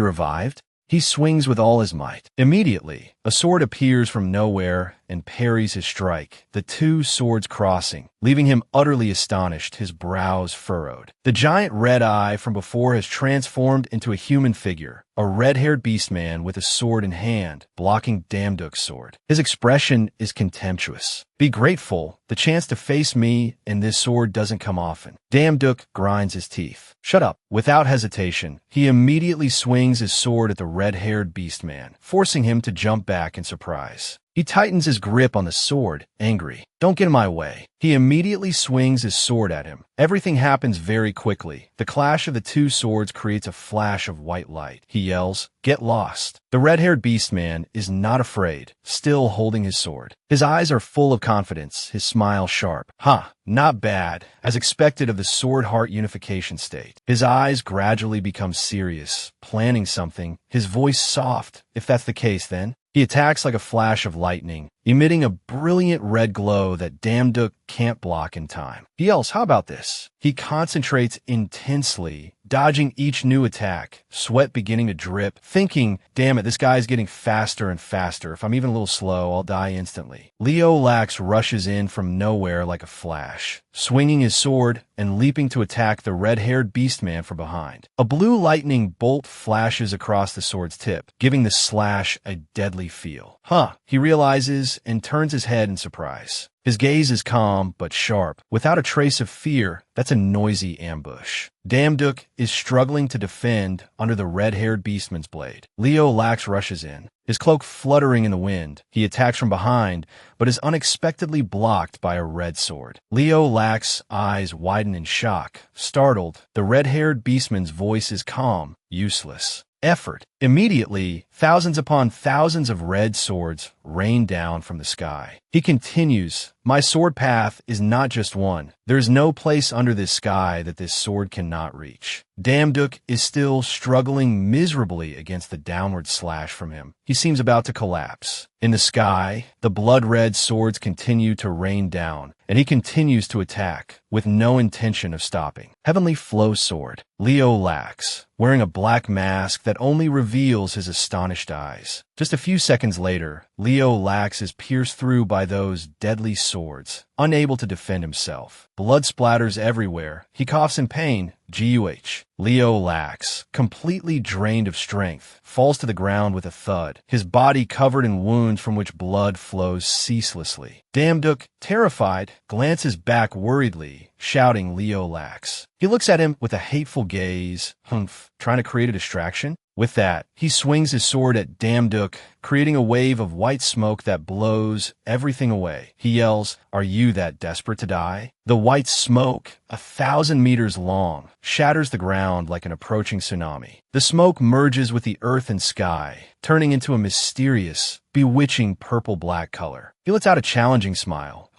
revived?" He swings with all his might. Immediately, a sword appears from nowhere and parries his strike, the two swords crossing, leaving him utterly astonished, his brows furrowed. The giant red eye from before has transformed into a human figure, a red-haired beastman with a sword in hand, blocking Damduk's sword. His expression is contemptuous. "Be grateful. The chance to face me and this sword doesn't come often." Damduk grinds his teeth. "Shut up." Without hesitation, he immediately swings his sword at the red-haired beastman, forcing him to jump back in surprise. He tightens his grip on the sword, angry. "Don't get in my way." He immediately swings his sword at him. Everything happens very quickly. The clash of the two swords creates a flash of white light. He yells, "Get lost." The red-haired beastman is not afraid, still holding his sword. His eyes are full of confidence, his smile sharp. "Huh, not bad," as expected of the sword-heart unification state. His eyes gradually become serious, planning something, his voice soft. "If that's the case, then." He attacks like a flash of lightning, emitting a brilliant red glow that Damduk can't block in time. He yells, "How about this?" He concentrates intensely, dodging each new attack, sweat beginning to drip, thinking, "Damn it, this guy's getting faster and faster. If I'm even a little slow, I'll die instantly." Leolax rushes in from nowhere like a flash, swinging his sword and leaping to attack the red-haired beastman from behind. A blue lightning bolt flashes across the sword's tip, giving the slash a deadly feel. He realizes and turns his head in surprise. His gaze is calm but sharp, without a trace of fear. That's a noisy ambush. Damduk is struggling to defend under the red-haired beastman's blade. Leo Lax rushes in, his cloak fluttering in the wind. He attacks from behind, but is unexpectedly blocked by a red sword. Leo Lax's eyes widen in shock. Startled, the red-haired beastman's voice is calm, useless. Effort. Immediately, thousands upon thousands of red swords rain down from the sky. He continues, "My sword path is not just one. There is no place under this sky that this sword cannot reach." Damduk is still struggling miserably against the downward slash from him. He seems about to collapse. In the sky, the blood-red swords continue to rain down, and he continues to attack, with no intention of stopping. Heavenly Flow Sword. Leo Lax, wearing a black mask that only reveals his astonished eyes. Just a few seconds later, Leo Lax is pierced through by those deadly swords, unable to defend himself. Blood splatters everywhere. He coughs in pain. GUH. Leo Lax, completely drained of strength, falls to the ground with a thud, his body covered in wounds from which blood flows ceaselessly. Damduk, terrified, glances back worriedly, shouting Leo Lax. He looks at him with a hateful gaze, humph, trying to create a distraction. With that, he swings his sword at Damduk, creating a wave of white smoke that blows everything away. He yells, "Are you that desperate to die?" The white smoke, 1,000 meters long, shatters the ground like an approaching tsunami. The smoke merges with the earth and sky, turning into a mysterious, bewitching purple-black color. He lets out a challenging smile.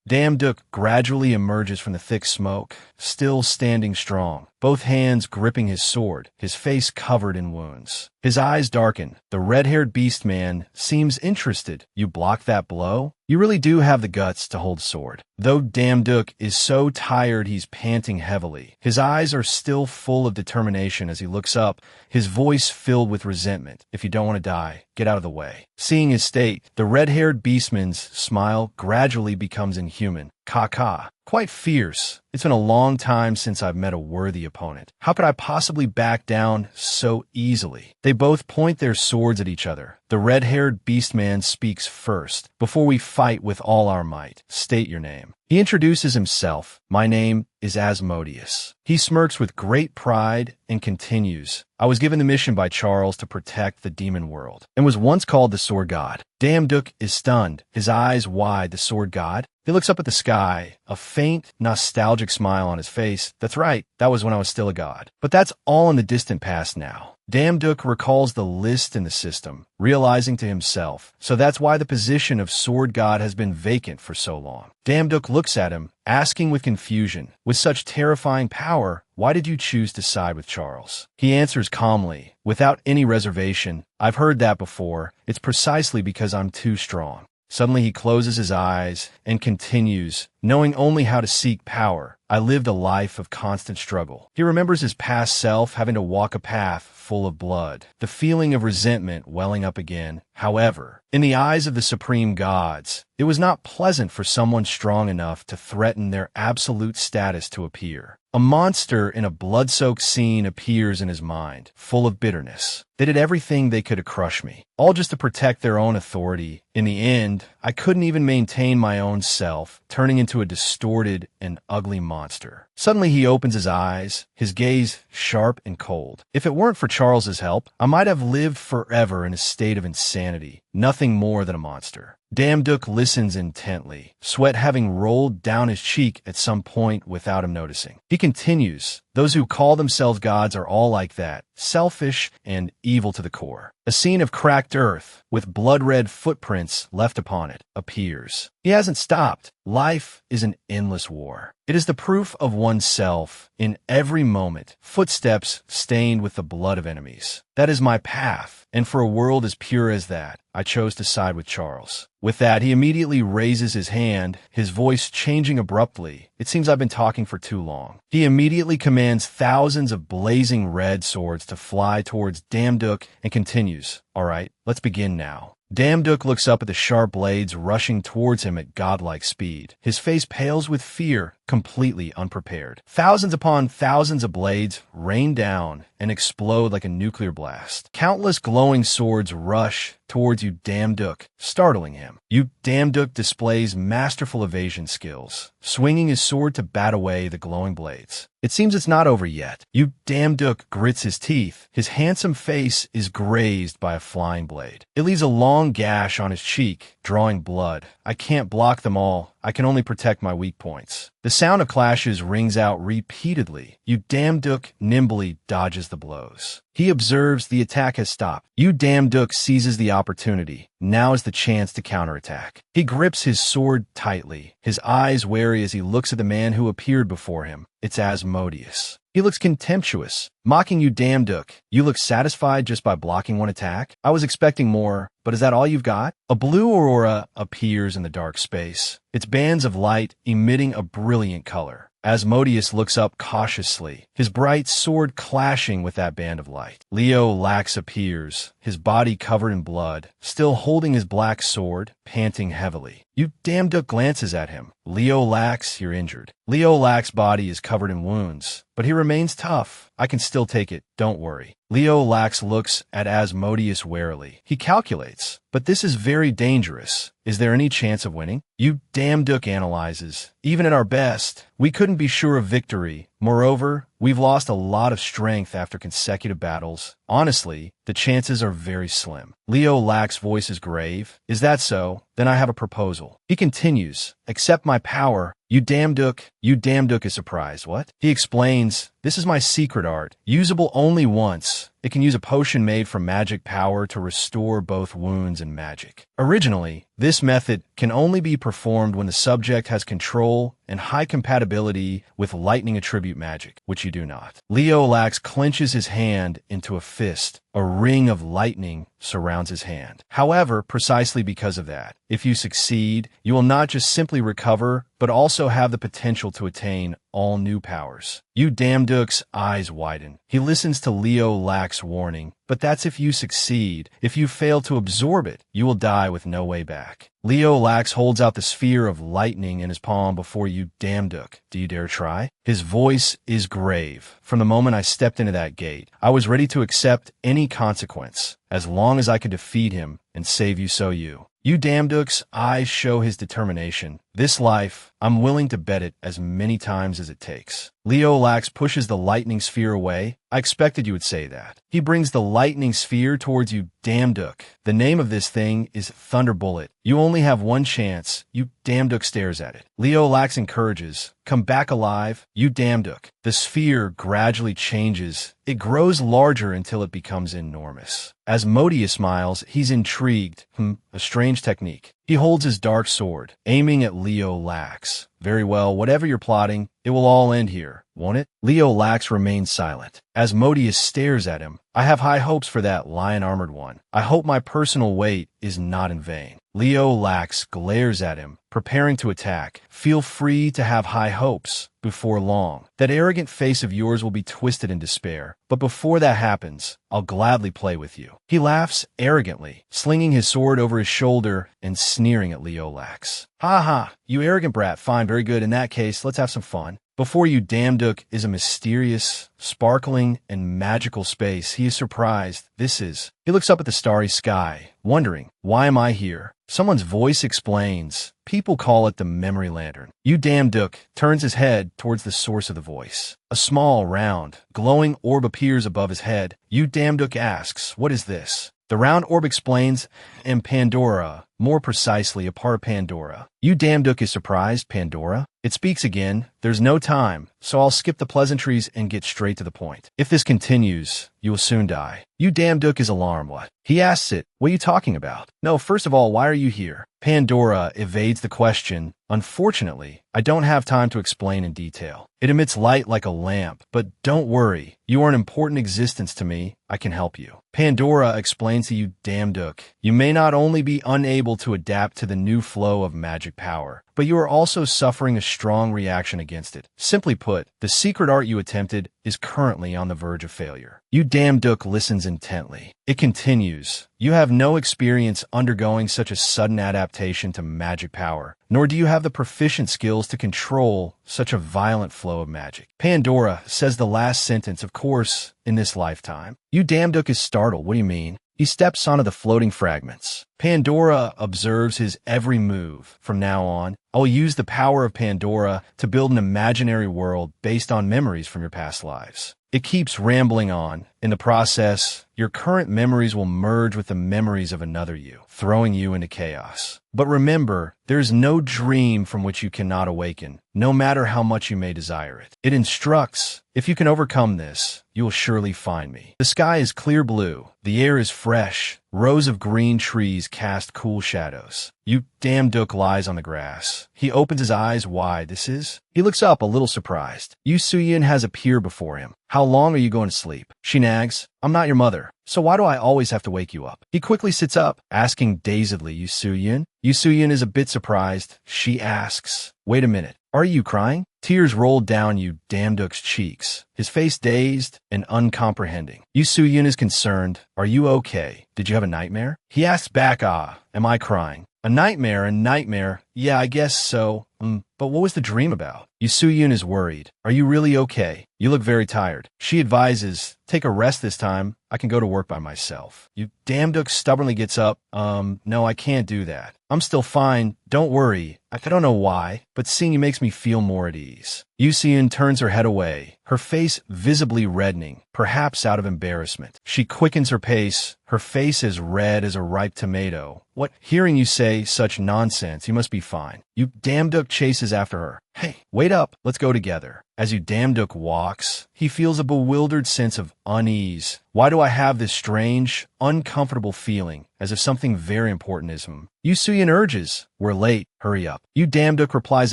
Damduk gradually emerges from the thick smoke, still standing strong, both hands gripping his sword, his face covered in wounds. His eyes darken. The red-haired beast man seems interested. "You blocked that blow? You really do have the guts to hold sword." Though Damduk is so tired he's panting heavily, his eyes are still full of determination as he looks up, his voice filled with resentment. "If you don't want to die, get out of the way." Seeing his state, the red-haired beastman's smile gradually becomes inhuman. "Ka-ka. Quite fierce. It's been a long time since I've met a worthy opponent. How could I possibly back down so easily?" They both point their swords at each other. The red-haired beastman speaks first. "Before we fight with all our might, state your name." He introduces himself. "My name is Asmodeus." He smirks with great pride and continues, "I was given the mission by Charles to protect the demon world, and was once called the Sword God." Damduk is stunned, his eyes wide. "The Sword God?" He looks up at the sky, a faint, nostalgic smile on his face. "That's right, that was when I was still a god. But that's all in the distant past now." Damduk recalls the list in the system, realizing to himself, so that's why the position of Sword God has been vacant for so long. Damduk looks at him, asking with confusion, "With such terrifying power, why did you choose to side with Charles?" He answers calmly, without any reservation, "I've heard that before. It's precisely because I'm too strong." Suddenly he closes his eyes and continues, knowing only how to seek power. "I lived a life of constant struggle." He remembers his past self having to walk a path full of blood, the feeling of resentment welling up again. However, in the eyes of the supreme gods, it was not pleasant for someone strong enough to threaten their absolute status to appear. A monster in a blood-soaked scene appears in his mind, full of bitterness. "They did everything they could to crush me, all just to protect their own authority. In the end, I couldn't even maintain my own self, turning into a distorted and ugly monster." Suddenly he opens his eyes, his gaze sharp and cold. "If it weren't for Charles's help, I might have lived forever in a state of insanity, nothing more than a monster." Damduk listens intently, sweat having rolled down his cheek at some point without him noticing. He continues, "Those who call themselves gods are all like that, selfish and evil to the core." A scene of cracked earth, with blood-red footprints left upon it, appears. He hasn't stopped. Life is an endless war. It is the proof of oneself in every moment, footsteps stained with the blood of enemies. That is my path, and for a world as pure as that, I chose to side with Charles. With that, he immediately raises his hand, his voice changing abruptly. "It seems I've been talking for too long." He immediately commands thousands of blazing red swords to fly towards Damduk and continues, "All right, let's begin now." Damduk looks up at the sharp blades rushing towards him at godlike speed. His face pales with fear, completely unprepared. Thousands upon thousands of blades rain down, and explode like a nuclear blast. Countless glowing swords rush towards Yu Damduk, startling him. Yu Damduk displays masterful evasion skills, swinging his sword to bat away the glowing blades. It seems it's not over yet. Yu Damduk grits his teeth. His handsome face is grazed by a flying blade. It leaves a long gash on his cheek, drawing blood. I can't block them all. I can only protect my weak points. The sound of clashes rings out repeatedly. Yu Damduk nimbly dodges the blows. He observes the attack has stopped. Yu Damduk seizes the opportunity. Now is the chance to counterattack. He grips his sword tightly, his eyes wary as he looks at the man who appeared before him. It's Asmodeus. He looks contemptuous, mocking Yu Damduk. You look satisfied just by blocking one attack? I was expecting more, but is that all you've got? A blue aurora appears in the dark space, its bands of light emitting a brilliant color. Asmodeus looks up cautiously, his bright sword clashing with that band of light. Leo Lax appears, his body covered in blood, still holding his black sword, panting heavily. Yu Damduk glances at him. Leo Lax, you're injured. Leo Lax's body is covered in wounds, but he remains tough. I can still take it, don't worry. Leo Lax looks at Asmodeus warily. He calculates, but this is very dangerous. Is there any chance of winning? Yu Damduk analyzes. Even at our best, we couldn't be sure of victory. Moreover, we've lost a lot of strength after consecutive battles. Honestly, the chances are very slim. Leo Lax's voice is grave. Is that so? Then I have a proposal. He continues. Accept my power. Yu Damduk is surprised. What? He explains, this is my secret art, usable only once. It can use a potion made from magic power to restore both wounds and magic. Originally, this method can only be performed when the subject has control and high compatibility with lightning attribute magic, which you do not. Leo Lax clenches his hand into a fist. A ring of lightning surrounds his hand. However, precisely because of that, if you succeed, you will not just simply recover, but also have the potential to attain all new powers. Yu Damduk's eyes widen. He listens to Leo Lax's warning, but that's if you succeed. If you fail to absorb it, you will die with no way back. Leo Lax holds out the sphere of lightning in his palm before Yu Damduk. Do you dare try? His voice is grave. From the moment I stepped into that gate, I was ready to accept any consequence, as long as I could defeat him and save you. Yu Damduk's eyes show his determination. This life, I'm willing to bet it as many times as it takes. Leo Lax pushes the lightning sphere away. I expected you would say that. He brings the lightning sphere towards Yu Damduk. The name of this thing is Thunderbollt. You only have one chance. Yu Damduk stares at it. Leo Lax encourages, come back alive, Yu Damduk. The sphere gradually changes. It grows larger until it becomes enormous. Asmodeus smiles. He's intrigued. A strange technique. He holds his dark sword, aiming at Leo Lax. Very well, whatever you're plotting, it will all end here, won't it? Leo Lax remains silent. Asmodeus stares at him. I have high hopes for that lion-armored one. I hope my personal weight is not in vain. Leo Lax glares at him, preparing to attack. Feel free to have high hopes. Before long, that arrogant face of yours will be twisted in despair. But before that happens, I'll gladly play with you. He laughs arrogantly, slinging his sword over his shoulder and sneering at Leo Lax. Ha ha, you arrogant brat. Fine, very good. In that case, let's have some fun. Before Yu Damduk is a mysterious, sparkling, and magical space. He is surprised. He looks up at the starry sky, wondering, why am I here? Someone's voice explains. People call it the memory lantern. Yu Damduk turns his head towards the source of the voice. A small, round, glowing orb appears above his head. Yu Damduk asks, what is this? The round orb explains, and Pandora, more precisely a part of Pandora. Yu Damduk is surprised. Pandora? It speaks again. There's no time, so I'll skip the pleasantries and get straight to the point. If this continues, you will soon die. Yu Damduk is alarmed. What? He asks it. What are you talking about? No, first of all, why are you here? Pandora evades the question. Unfortunately, I don't have time to explain in detail. It emits light like a lamp, but don't worry. You are an important existence to me. I can help you. Pandora explains to Yu Damduk. You may not only be unable to adapt to the new flow of magic power, but you are also suffering a strong reaction against it. Simply put, the secret art you attempted is currently on the verge of failure. Yu Damduk listens intently. It continues. You have no experience undergoing such a sudden adaptation to magic power, nor do you have the proficient skills to control such a violent flow of magic. Pandora says the last sentence, of course, in this lifetime. Yu Damduk is startled. What do you mean? He steps onto the floating fragments. Pandora observes his every move. From now on, I'll use the power of Pandora to build an imaginary world based on memories from your past lives. It keeps rambling on. In the process, your current memories will merge with the memories of another you, throwing you into chaos. But remember, there is no dream from which you cannot awaken, no matter how much you may desire it. It instructs, if you can overcome this, you will surely find me. The sky is clear blue. The air is fresh. Rows of green trees cast cool shadows. Yu Damduk lies on the grass. He opens his eyes wide. He looks up a little surprised. Yu Suyin has a peer before him. How long are you going to sleep? She nags. I'm not your mother, so why do I always have to wake you up? He quickly sits up, asking dazedly, Yu Suyin? Yu Suyin is a bit surprised. She asks, wait a minute, are you crying? Tears rolled down Yu Damduk's cheeks, his face dazed and uncomprehending. Yu Suyin is concerned. Are you okay? Did you have a nightmare? He asks back, am I crying? A nightmare? Yeah, I guess so. But what was the dream about? Yu Suyin is worried. Are you really okay? You look very tired. She advises, take a rest this time. I can go to work by myself. Yu Damduk stubbornly gets up. No, I can't do that. I'm still fine. Don't worry. I don't know why, but seeing you makes me feel more at ease. Yu Suyin turns her head away, her face visibly reddening, perhaps out of embarrassment. She quickens her pace, her face as red as a ripe tomato. What? Hearing you say such nonsense, you must be fine. Yu Damduk chases after her. Hey, wait up. Let's go together. As Yu Damduk walks, he feels a bewildered sense of unease. Why do I have this strange, uncomfortable feeling, as if something very important is him? Yu Suyin urges, we're late, hurry up. Yu Damduk replies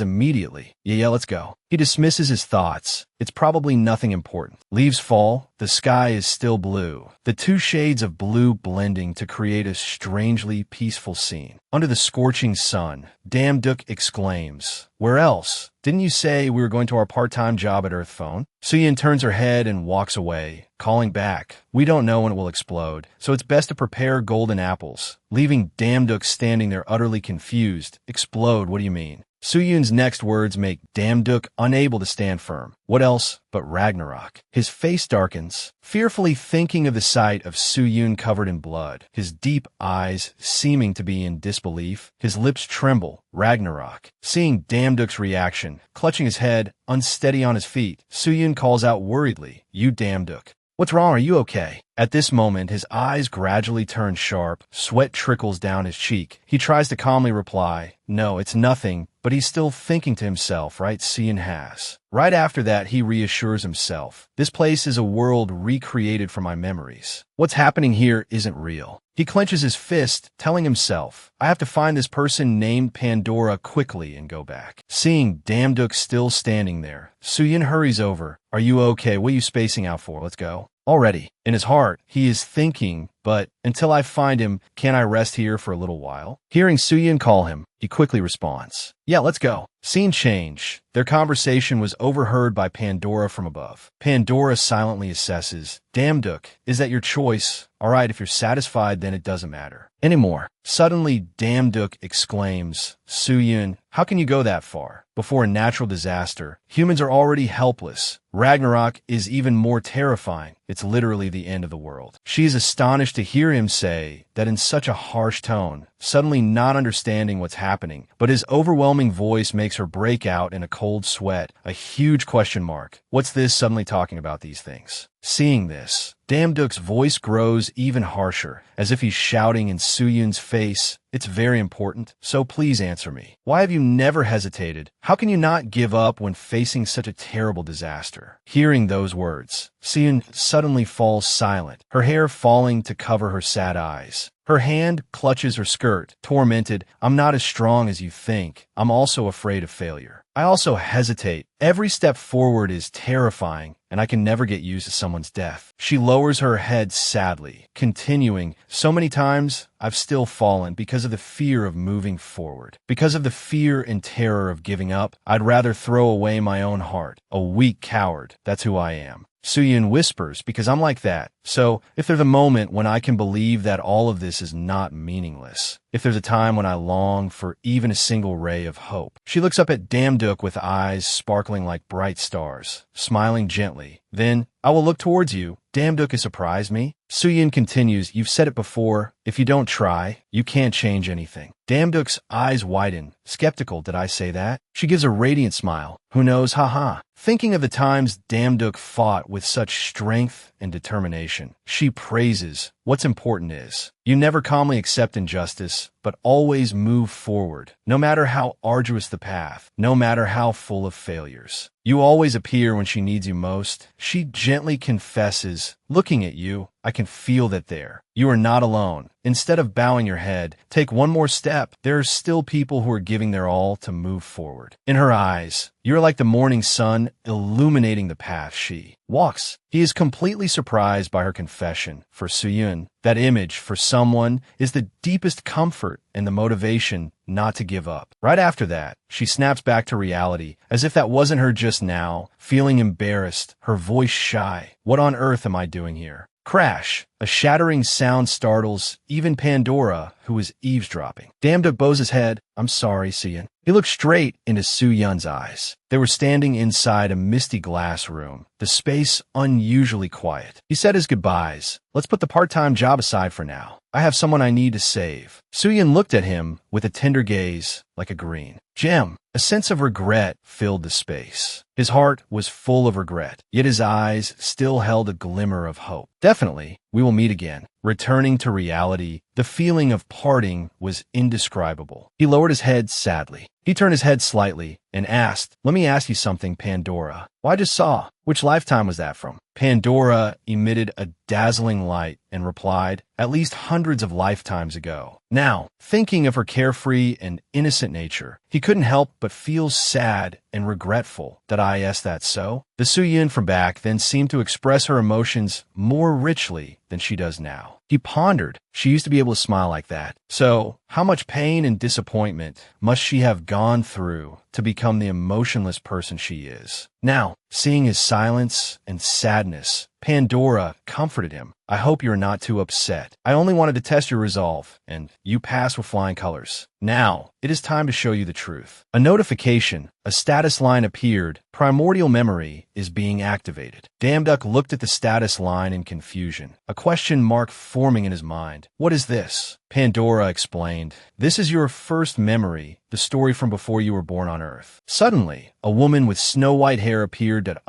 immediately, yeah, let's go. He dismisses his thoughts. It's probably nothing important. Leaves fall, the sky is still blue, the two shades of blue blending to create a strangely peaceful scene. Under the scorching sun, Damduk exclaims, where else? Didn't you say we were going to our part-time job at Earth Phone? Suyin turns her head and walks away, calling back. We don't know when it will explode, so it's best to prepare golden apples. Leaving Damduk standing there utterly confused. Explode, what do you mean? Suyun's next words make Damduk unable to stand firm. What else but Ragnarok? His face darkens, fearfully thinking of the sight of Suyun covered in blood, his deep eyes seeming to be in disbelief, his lips tremble. Ragnarok. Seeing Damduk's reaction, clutching his head, unsteady on his feet, Suyun calls out worriedly, Yu Damduk. What's wrong? Are you okay? At this moment, his eyes gradually turn sharp, sweat trickles down his cheek. He tries to calmly reply, no, it's nothing, but he's still thinking to himself, right? Suyun has. Right after that, he reassures himself. This place is a world recreated from my memories. What's happening here isn't real. He clenches his fist, telling himself, I have to find this person named Pandora quickly and go back. Seeing Damduk still standing there, Suyun hurries over. Are you okay? What are you spacing out for? Let's go. Already, in his heart, he is thinking, but until I find him, can I rest here for a little while? Hearing Suyun call him, he quickly responds, yeah, let's go. Scene change. Their conversation was overheard by Pandora from above. Pandora silently assesses, Damduk, is that your choice? All right, if you're satisfied, then it doesn't matter anymore. Suddenly, Damduk exclaims, Suyun, how can you go that far? Before a natural disaster, humans are already helpless. Ragnarok is even more terrifying. It's literally the end of the world. She is astonished to hear him say that in such a harsh tone, suddenly not understanding what's happening, but his overwhelming voice makes her break out in a cold sweat, a huge question mark. What's this suddenly talking about these things? Seeing this, Damduk's voice grows even harsher, as if he's shouting in Suyun's face, it's very important, so please answer me. Why have you never hesitated? How can you not give up when facing such a terrible disaster? Hearing those words, Suyun suddenly falls silent, her hair falling to cover her sad eyes. Her hand clutches her skirt, tormented. I'm not as strong as you think. I'm also afraid of failure. I also hesitate. Every step forward is terrifying, and I can never get used to someone's death. She lowers her head sadly, continuing, so many times I've still fallen because of the fear of moving forward. Because of the fear and terror of giving up, I'd rather throw away my own heart. A weak coward. That's who I am. Suyun whispers, because I'm like that. So, if there's a moment when I can believe that all of this is not meaningless, if there's a time when I long for even a single ray of hope. She looks up at Damduk with eyes sparkling like bright stars, smiling gently. Then, I will look towards you. Damduk has surprised me. Suyun continues, you've said it before. If you don't try, you can't change anything. Damduk's eyes widen. Skeptical, did I say that? She gives a radiant smile. Who knows, haha. Thinking of the times Damduk fought with such strength and determination, she praises. What's important is, you never calmly accept injustice, but always move forward, no matter how arduous the path, no matter how full of failures. You always appear when she needs you most. She gently confesses, looking at you, I can feel that there. You are not alone. Instead of bowing your head, take one more step. There are still people who are giving their all to move forward. In her eyes, you're like the morning sun illuminating the path she walks. He is completely surprised by her confession. For Suyun, that image for someone is the deepest comfort and the motivation not to give up. Right after that, she snaps back to reality, as if that wasn't her just now, feeling embarrassed, her voice shy. What on earth am I doing here? Crash! A shattering sound startles even Pandora, who is eavesdropping. Damduk bows his head. I'm sorry, Suyun. He looked straight into Suyun's eyes. They were standing inside a misty glass room, the space unusually quiet. He said his goodbyes. Let's put the part-time job aside for now. I have someone I need to save. Suyun looked at him with a tender gaze, like a green gem. A sense of regret filled the space. His heart was full of regret, yet his eyes still held a glimmer of hope. Definitely, we will meet again. Returning to reality, the feeling of parting was indescribable. He lowered his head sadly. He turned his head slightly and asked, let me ask you something, Pandora. Well, I just saw. Which lifetime was that from? Pandora emitted a dazzling light and replied, at least hundreds of lifetimes ago. Now, thinking of her carefree and innocent nature, he couldn't help but feel sad and regretful. Did I ask that so? The Suyun from back then seemed to express her emotions more richly than she does now. He pondered. She used to be able to smile like that. So, how much pain and disappointment must she have gone through to become the emotionless person she is? Now, seeing his silence and sadness, Pandora comforted him. I hope you're not too upset. I only wanted to test your resolve, and you passed with flying colors. Now, it is time to show you the truth. A notification, a status line appeared. Primordial memory is being activated. Damduk looked at the status line in confusion, a question mark forming in his mind. What is this? Pandora explained, this is your first memory, the story from before you were born on Earth. Suddenly, a woman with snow-white hair appeared at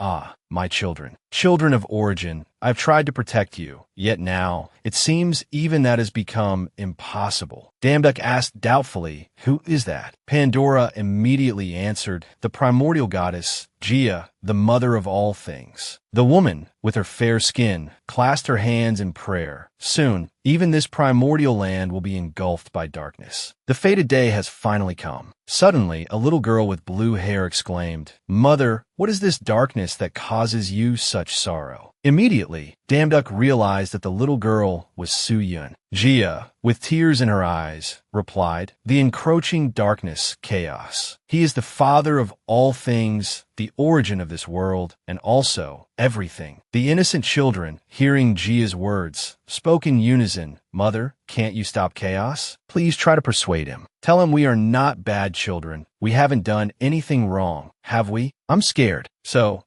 my children. Children of origin, I've tried to protect you, yet now, it seems even that has become impossible. Damduk asked doubtfully, who is that? Pandora immediately answered, the primordial goddess, Gia, the mother of all things. The woman, with her fair skin, clasped her hands in prayer. Soon, even this primordial land will be engulfed by darkness. The fated day has finally come. Suddenly, a little girl with blue hair exclaimed, Mother, what is this darkness that causes you such sorrow? Immediately, Damduk realized that the little girl was Suyun. Gia, with tears in her eyes, replied, the encroaching darkness, chaos. He is the father of all things, the origin of this world, and also everything. The innocent children, hearing Gia's words, spoke in unison, Mother, can't you stop chaos? Please try to persuade him. Tell him we are not bad children. We haven't done anything wrong, have we? I'm scared. So,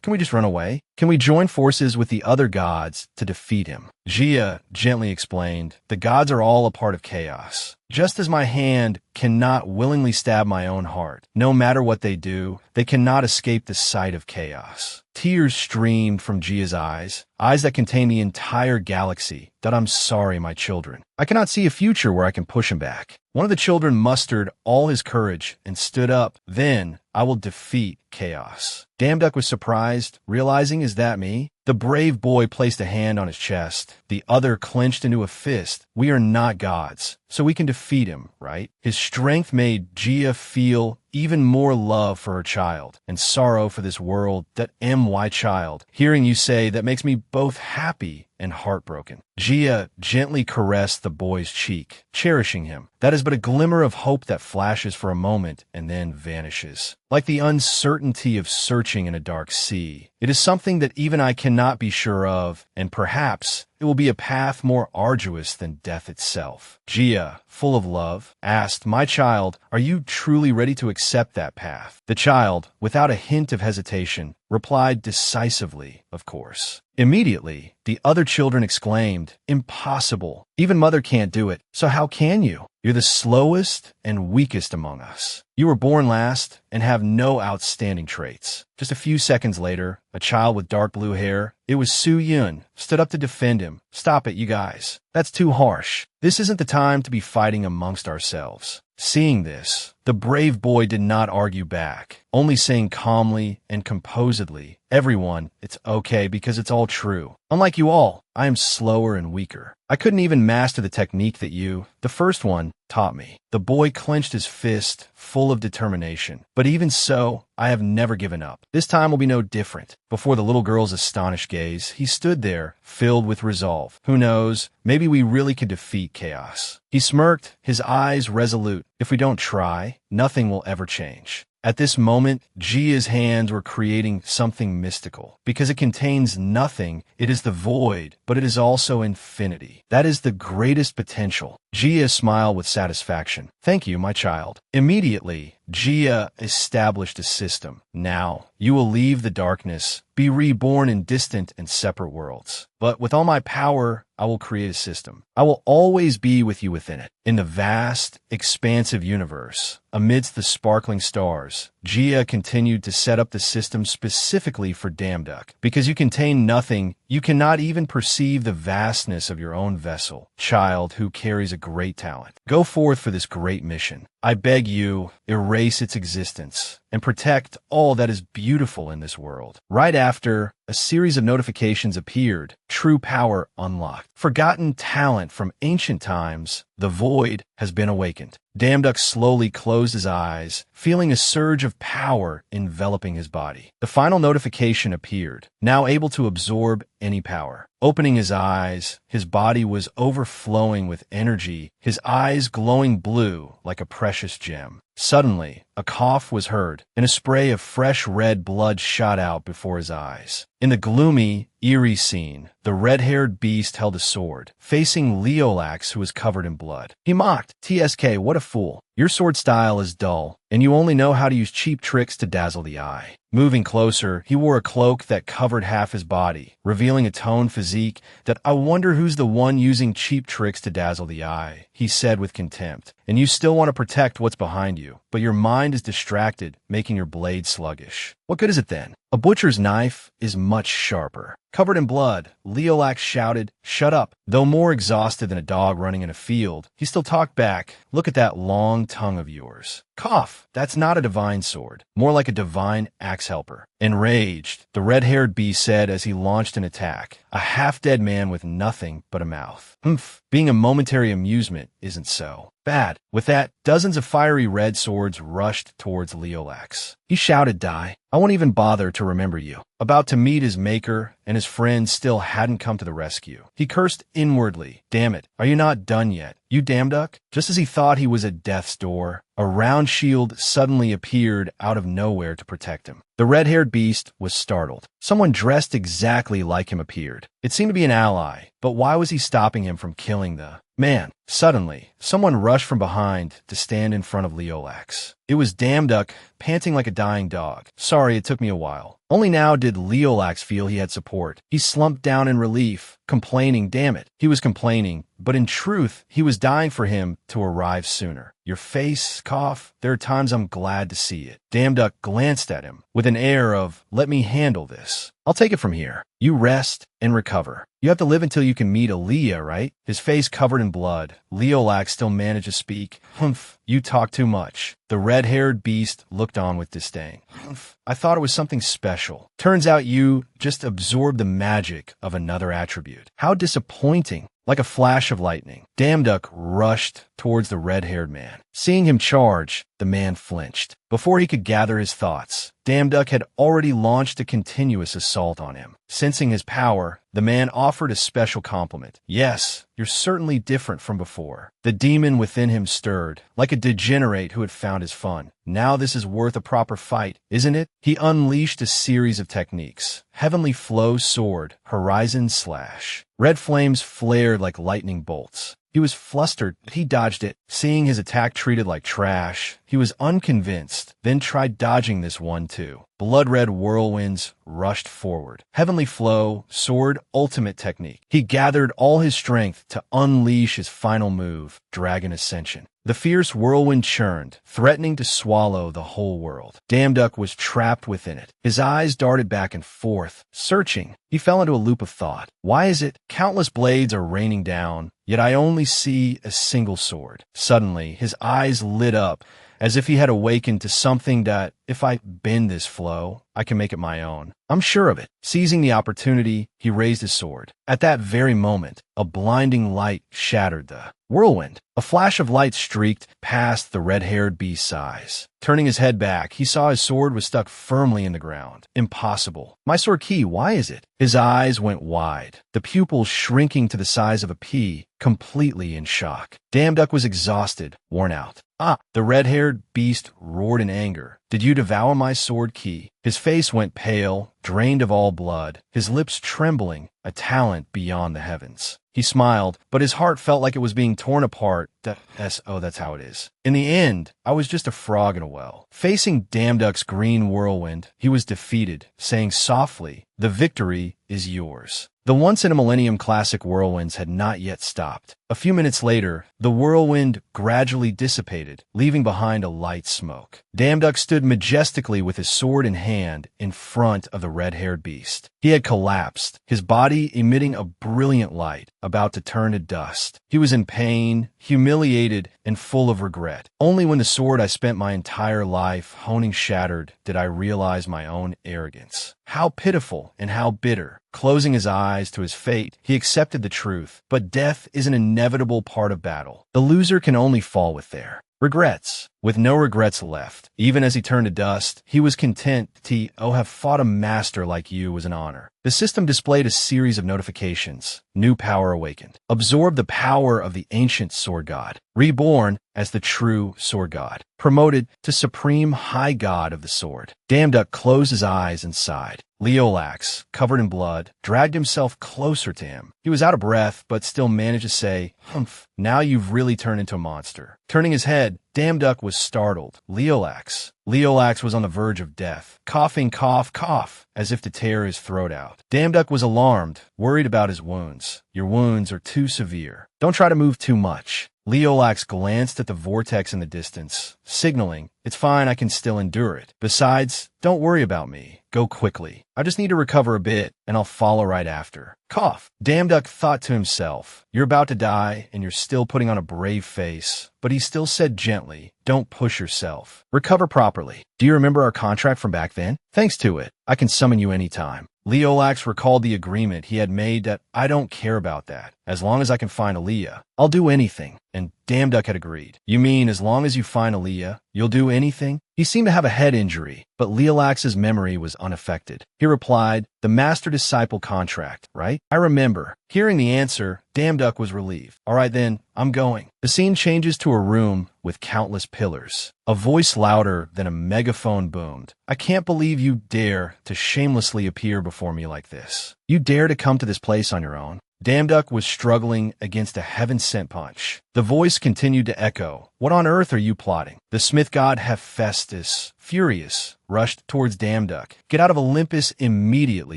can we just run away? Can we join forces with the other gods to defeat him? Gia gently explained, the gods are all a part of chaos. Just as my hand cannot willingly stab my own heart, no matter what they do, they cannot escape the sight of chaos. Tears streamed from Gia's eyes that contain the entire galaxy. That I'm sorry, my children. I cannot see a future where I can push him back. One of the children mustered all his courage and stood up. Then I will defeat chaos. Damduk was surprised, realizing, is that me? The brave boy placed a hand on his chest. The other clenched into a fist. We are not gods, so we can defeat him, right? His strength made Gia feel even more love for her child and sorrow for this world. That my child. Hearing you say that makes me both happy and heartbroken. Gia gently caressed the boy's cheek, cherishing him. That is but a glimmer of hope that flashes for a moment and then vanishes. Like the uncertainty of searching in a dark sea, It is something that even I cannot be sure of, and perhaps it will be a path more arduous than death itself. Gia, full of love, asked, "My child, are you truly ready to accept that path?" The child, without a hint of hesitation, replied decisively, "Of course." Immediately, the other children exclaimed, "Impossible! Even mother can't do it, so how can you? You're the slowest and weakest among us. You were born last and have no outstanding traits." Just a few seconds later, a child with dark blue hair, it was Su Yun, stood up to defend him. "Stop it, you guys. That's too harsh. This isn't the time to be fighting amongst ourselves." Seeing this, the brave boy did not argue back, only saying calmly and composedly, "Everyone, it's okay because it's all true. Unlike you all, I am slower and weaker. I couldn't even master the technique that you, the first one, taught me." The boy clenched his fist, full of determination. "But even so, I have never given up. This time will be no different." Before the little girl's astonished gaze, he stood there, filled with resolve. "Who knows, maybe we really could defeat chaos." He smirked, his eyes resolute. "If we don't try, nothing will ever change." At this moment, Jia's hands were creating something mystical. Because it contains nothing, it is the void, but it is also infinity. That is the greatest potential. Jia smiled with satisfaction. "Thank you, my child." Immediately, Jia established a system. "Now, you will leave the darkness, be reborn in distant and separate worlds. But with all my power, I will create a system. I will always be with you within it. In the vast, expansive universe, amidst the sparkling stars, Jia continued to set up the system specifically for Damduck. Because you contain nothing, you cannot even perceive the vastness of your own vessel, child who carries a great talent. Go forth for this great mission. I beg you, erase its existence and protect all that is beautiful in this world." Right after, a series of notifications appeared. True power unlocked. Forgotten talent from ancient times. The void has been awakened. Damduck slowly closed his eyes, feeling a surge of power enveloping his body. The final notification appeared, now able to absorb any power. Opening his eyes, his body was overflowing with energy, his eyes glowing blue like a precious gem. Suddenly, a cough was heard, and a spray of fresh red blood shot out before his eyes. In the gloomy, eerie scene, the red-haired beast held a sword, facing Leolax, who was covered in blood. He mocked, "TSK, what a fool. Your sword style is dull, and you only know how to use cheap tricks to dazzle the eye." Moving closer, he wore a cloak that covered half his body, revealing a toned physique that "I wonder who's the one using cheap tricks to dazzle the eye," he said with contempt. "And you still want to protect what's behind you, but your mind is distracted, making your blade sluggish. What good is it then? A butcher's knife is much sharper." Covered in blood, Leolax shouted, "Shut up." Though more exhausted than a dog running in a field, he still talked back, "Look at that long tongue of yours. Cough, that's not a divine sword, more like a divine axe helper." Enraged, the red-haired beast said as he launched an attack, "A half-dead man with nothing but a mouth. Humph, being a momentary amusement isn't so bad." With that, dozens of fiery red swords rushed towards Leolax. He shouted, "Die. I won't even bother to remember you." About to meet his maker, and his friends still hadn't come to the rescue. He cursed inwardly, "Damn it, are you not done yet, you Damduck?" Just as he thought he was at death's door, a round shield suddenly appeared out of nowhere to protect him. The red-haired beast was startled. Someone dressed exactly like him appeared. It seemed to be an ally, but why was he stopping him from killing the man? Suddenly, someone rushed from behind to stand in front of Leolax. It was Damduck, panting like a dying dog. "Sorry, it took me a while." Only now did Leolax feel he had support. He slumped down in relief, complaining, "Damn it." He was complaining, but in truth, he was dying for him to arrive sooner. "Your face, cough, there are times I'm glad to see it." Damduck glanced at him with an air of, "Let me handle this. I'll take it from here. You rest and recover. You have to live until you can meet Aaliyah, right?" His face covered in blood, Leolax still managed to speak. "Humph, you talk too much." The red-haired beast looked on with disdain. "Humph, I thought it was something special. Turns out you just absorbed the magic of another attribute. How disappointing." Like a flash of lightning, Damduck rushed towards the red-haired man. Seeing him charge, the man flinched. Before he could gather his thoughts, Damduck had already launched a continuous assault on him. Sensing his power, the man offered a special compliment. "Yes, you're certainly different from before." The demon within him stirred, like a degenerate who had found his fun. "Now this is worth a proper fight, isn't it?" He unleashed a series of techniques. Heavenly Flow Sword, Horizon Slash. Red flames flared like lightning bolts. He was flustered, but he dodged it. Seeing his attack treated like trash, he was unconvinced, then tried dodging this one too. Blood-red whirlwinds rushed forward. Heavenly Flow, Sword, Ultimate Technique. He gathered all his strength to unleash his final move, Dragon Ascension. The fierce whirlwind churned, threatening to swallow the whole world. Damduck was trapped within it. His eyes darted back and forth, searching. He fell into a loop of thought. Why is it countless blades are raining down, yet I only see a single sword? Suddenly, his eyes lit up, as if he had awakened to something that, if I bend this flow, I can make it my own. I'm sure of it. Seizing the opportunity, he raised his sword. At that very moment, a blinding light shattered the whirlwind. A flash of light streaked past the red-haired beast's eyes. Turning his head back, he saw his sword was stuck firmly in the ground. Impossible. My sword key, why is it? His eyes went wide, the pupils shrinking to the size of a pea, completely in shock. Damduck was exhausted, worn out. "Ah!" The red-haired beast roared in anger. "Did you devour my sword key?" His face went pale, drained of all blood, his lips trembling, a talent beyond the heavens. He smiled, but his heart felt like it was being torn apart. That's how it is. In the end, I was just a frog in a well. Facing Damduck's green whirlwind, he was defeated, saying softly, "The victory is yours." The once-in-a-millennium classic whirlwinds had not yet stopped. A few minutes later, the whirlwind gradually dissipated, leaving behind a light smoke. Damduck stood majestically with his sword in hand in front of the red-haired beast. He had collapsed, his body emitting a brilliant light, about to turn to dust. He was in pain, humiliated, and full of regret. Only when the sword I spent my entire life honing shattered did I realize my own arrogance. How pitiful and how bitter. Closing his eyes to his fate, he accepted the truth. But death is an inevitable part of battle. The loser can only fall with their regrets. With no regrets left, even as he turned to dust, he was content to have fought a master like you was an honor. The system displayed a series of notifications. New power awakened. Absorb the power of the ancient sword god. Reborn as the true sword god. Promoted to supreme high god of the sword. Damduck closed his eyes and sighed. Leolax, covered in blood, dragged himself closer to him. He was out of breath, but still managed to say, "Humph, now you've really turned into a monster." Turning his head, Damduck was startled. Leolax. Leolax was on the verge of death, coughing cough, as if to tear his throat out. Damduck was alarmed, worried about his wounds. "Your wounds are too severe. Don't try to move too much." Leolax glanced at the vortex in the distance, signaling, "It's fine, I can still endure it. Besides, don't worry about me. Go quickly. I just need to recover a bit, and I'll follow right after." Cough. Damduck thought to himself, "You're about to die, and you're still putting on a brave face." But he still said gently, "Don't push yourself. Recover properly. Do you remember our contract from back then? Thanks to it, I can summon you anytime." Leolax recalled the agreement he had made that, "I don't care about that. As long as I can find Aaliyah, I'll do anything." And Damduck had agreed. "You mean as long as you find Aaliyah, you'll do anything?" He seemed to have a head injury, but Leolax's memory was unaffected. He replied, "The master-disciple contract, right? I remember." Hearing the answer, Damduck was relieved. "All right then, I'm going." The scene changes to a room with countless pillars. A voice louder than a megaphone boomed. "I can't believe you dare to shamelessly appear before me like this. You dare to come to this place on your own." Damduck was struggling against a heaven-sent punch. The voice continued to echo. "What on earth are you plotting?" The smith god Hephaestus, furious, rushed towards Damduck. "Get out of Olympus immediately,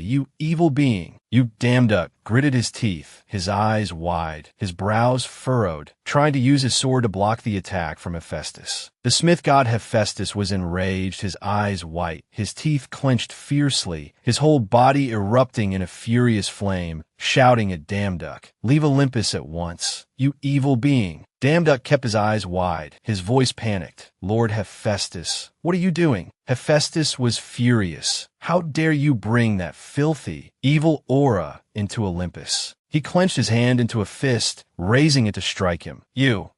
you evil being." Damduck gritted his teeth, his eyes wide, his brows furrowed, trying to use his sword to block the attack from Hephaestus. The smith god Hephaestus was enraged, his eyes white, his teeth clenched fiercely, his whole body erupting in a furious flame, shouting at Damduck, "Leave Olympus at once, you evil being." Damduck kept his eyes wide, his voice panicked. "Lord Hephaestus, what are you doing?" Hephaestus was furious. "How dare you bring that filthy, evil aura into Olympus? He clenched his hand into a fist, raising it to strike him.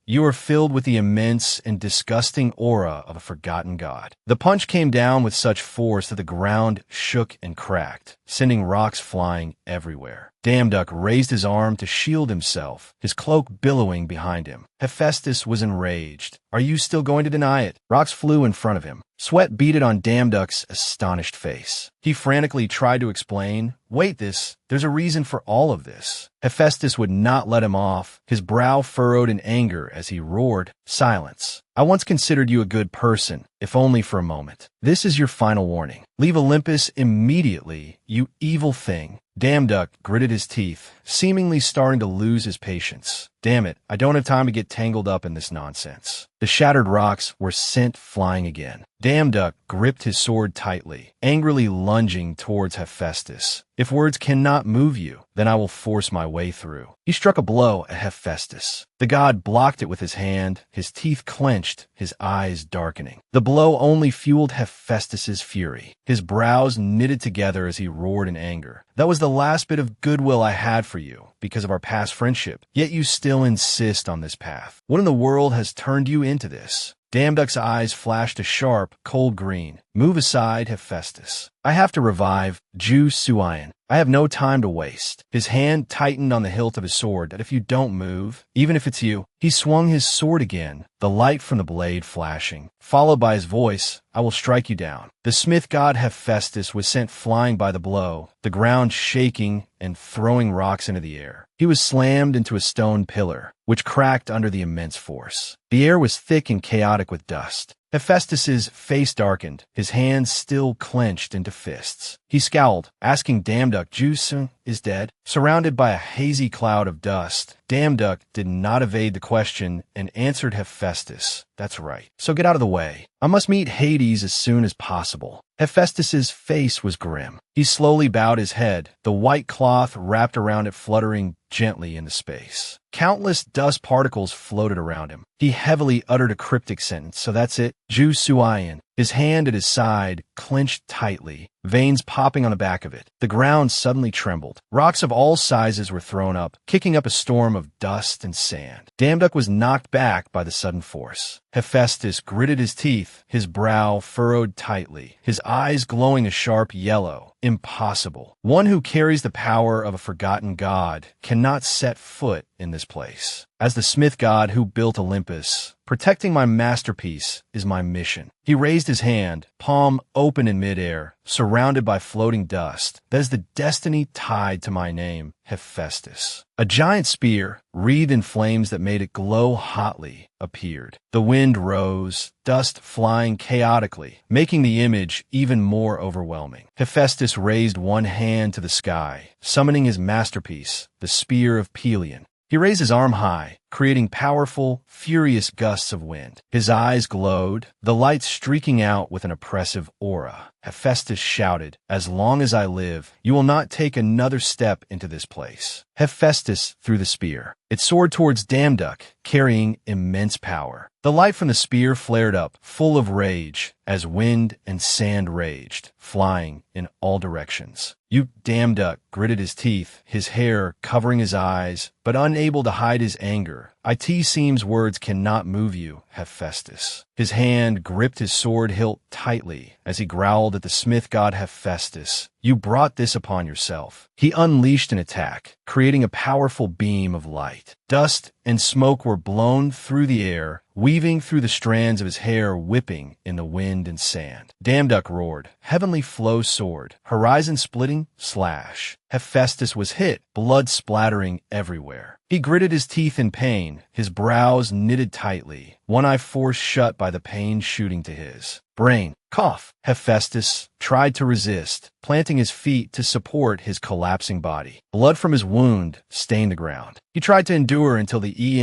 You are filled with the immense and disgusting aura of a forgotten god. The punch came down with such force that the ground shook and cracked, sending rocks flying everywhere. Damduck raised his arm to shield himself, his cloak billowing behind him. Hephaestus was enraged. Are you still going to deny it? Rocks flew in front of him. Sweat beaded on Damduck's astonished face. He frantically tried to explain, Wait, there's a reason for all of this. Hephaestus would not let him off, his brow furrowed in anger as he roared, Silence. I once considered you a good person, if only for a moment. This is your final warning. Leave Olympus immediately, you evil thing. Damduck gritted his teeth, seemingly starting to lose his patience. Damn it, I don't have time to get tangled up in this nonsense. The shattered rocks were sent flying again. Damduck gripped his sword tightly, angrily lunging towards Hephaestus. If words cannot move you, then I will force my way through. He struck a blow at Hephaestus. The god blocked it with his hand, his teeth clenched, his eyes darkening. The blow only fueled Hephaestus's fury. His brows knitted together as he roared in anger. That was the last bit of goodwill I had for you, because of our past friendship. Yet you still insist on this path. What in the world has turned you into this? Damduck's eyes flashed a sharp, cold green. Move aside, Hephaestus. I have to revive Ju Suian. I have no time to waste. His hand tightened on the hilt of his sword that if you don't move, even if it's you, he swung his sword again, the light from the blade flashing, followed by his voice, I will strike you down. The smith god Hephaestus was sent flying by the blow, the ground shaking and throwing rocks into the air. He was slammed into a stone pillar, which cracked under the immense force. The air was thick and chaotic with dust. Hephaestus's face darkened, his hands still clenched into fists. He scowled, asking Damduck, Jusun is dead? Surrounded by a hazy cloud of dust, Damduck did not evade the question and answered Hephaestus, That's right. So get out of the way. I must meet Hades as soon as possible. Hephaestus's face was grim. He slowly bowed his head, the white cloth wrapped around it fluttering gently into space. Countless dust particles floated around him. He heavily uttered a cryptic sentence, so that's it. Ju Suian. His hand at his side clenched tightly, veins popping on the back of it. The ground suddenly trembled. Rocks of all sizes were thrown up, kicking up a storm of dust and sand. Damduck was knocked back by the sudden force. Hephaestus gritted his teeth, his brow furrowed tightly, his eyes glowing a sharp yellow. Impossible. One who carries the power of a forgotten god cannot set foot in this place. As the smith god who built Olympus, protecting my masterpiece is my mission. He raised his hand, palm open in midair, surrounded by floating dust. That is the destiny tied to my name, Hephaestus. A giant spear, wreathed in flames that made it glow hotly, appeared. The wind rose, dust flying chaotically, making the image even more overwhelming. Hephaestus raised one hand to the sky, summoning his masterpiece, the Spear of Pelion. He raised his arm high, creating powerful, furious gusts of wind. His eyes glowed, the light streaking out with an oppressive aura. Hephaestus shouted, As long as I live, you will not take another step into this place. Hephaestus threw the spear. It soared towards Damduck, carrying immense power. The light from the spear flared up, full of rage, as wind and sand raged, flying in all directions. Damduck gritted his teeth, his hair covering his eyes, but unable to hide his anger. It seems words cannot move you, Hephaestus. His hand gripped his sword hilt tightly as he growled at the smith god Hephaestus. You brought this upon yourself. He unleashed an attack, creating a powerful beam of light. Dust and smoke were blown through the air, weaving through the strands of his hair, whipping in the wind and sand. Damduck roared, heavenly flow sword, horizon splitting, slash. Hephaestus was hit, blood splattering everywhere. He gritted his teeth in pain, his brows knitted tightly, one eye forced shut by the pain shooting to his brain. Cough. Hephaestus tried to resist, planting his feet to support his collapsing body. Blood from his wound stained the ground. He tried to endure until the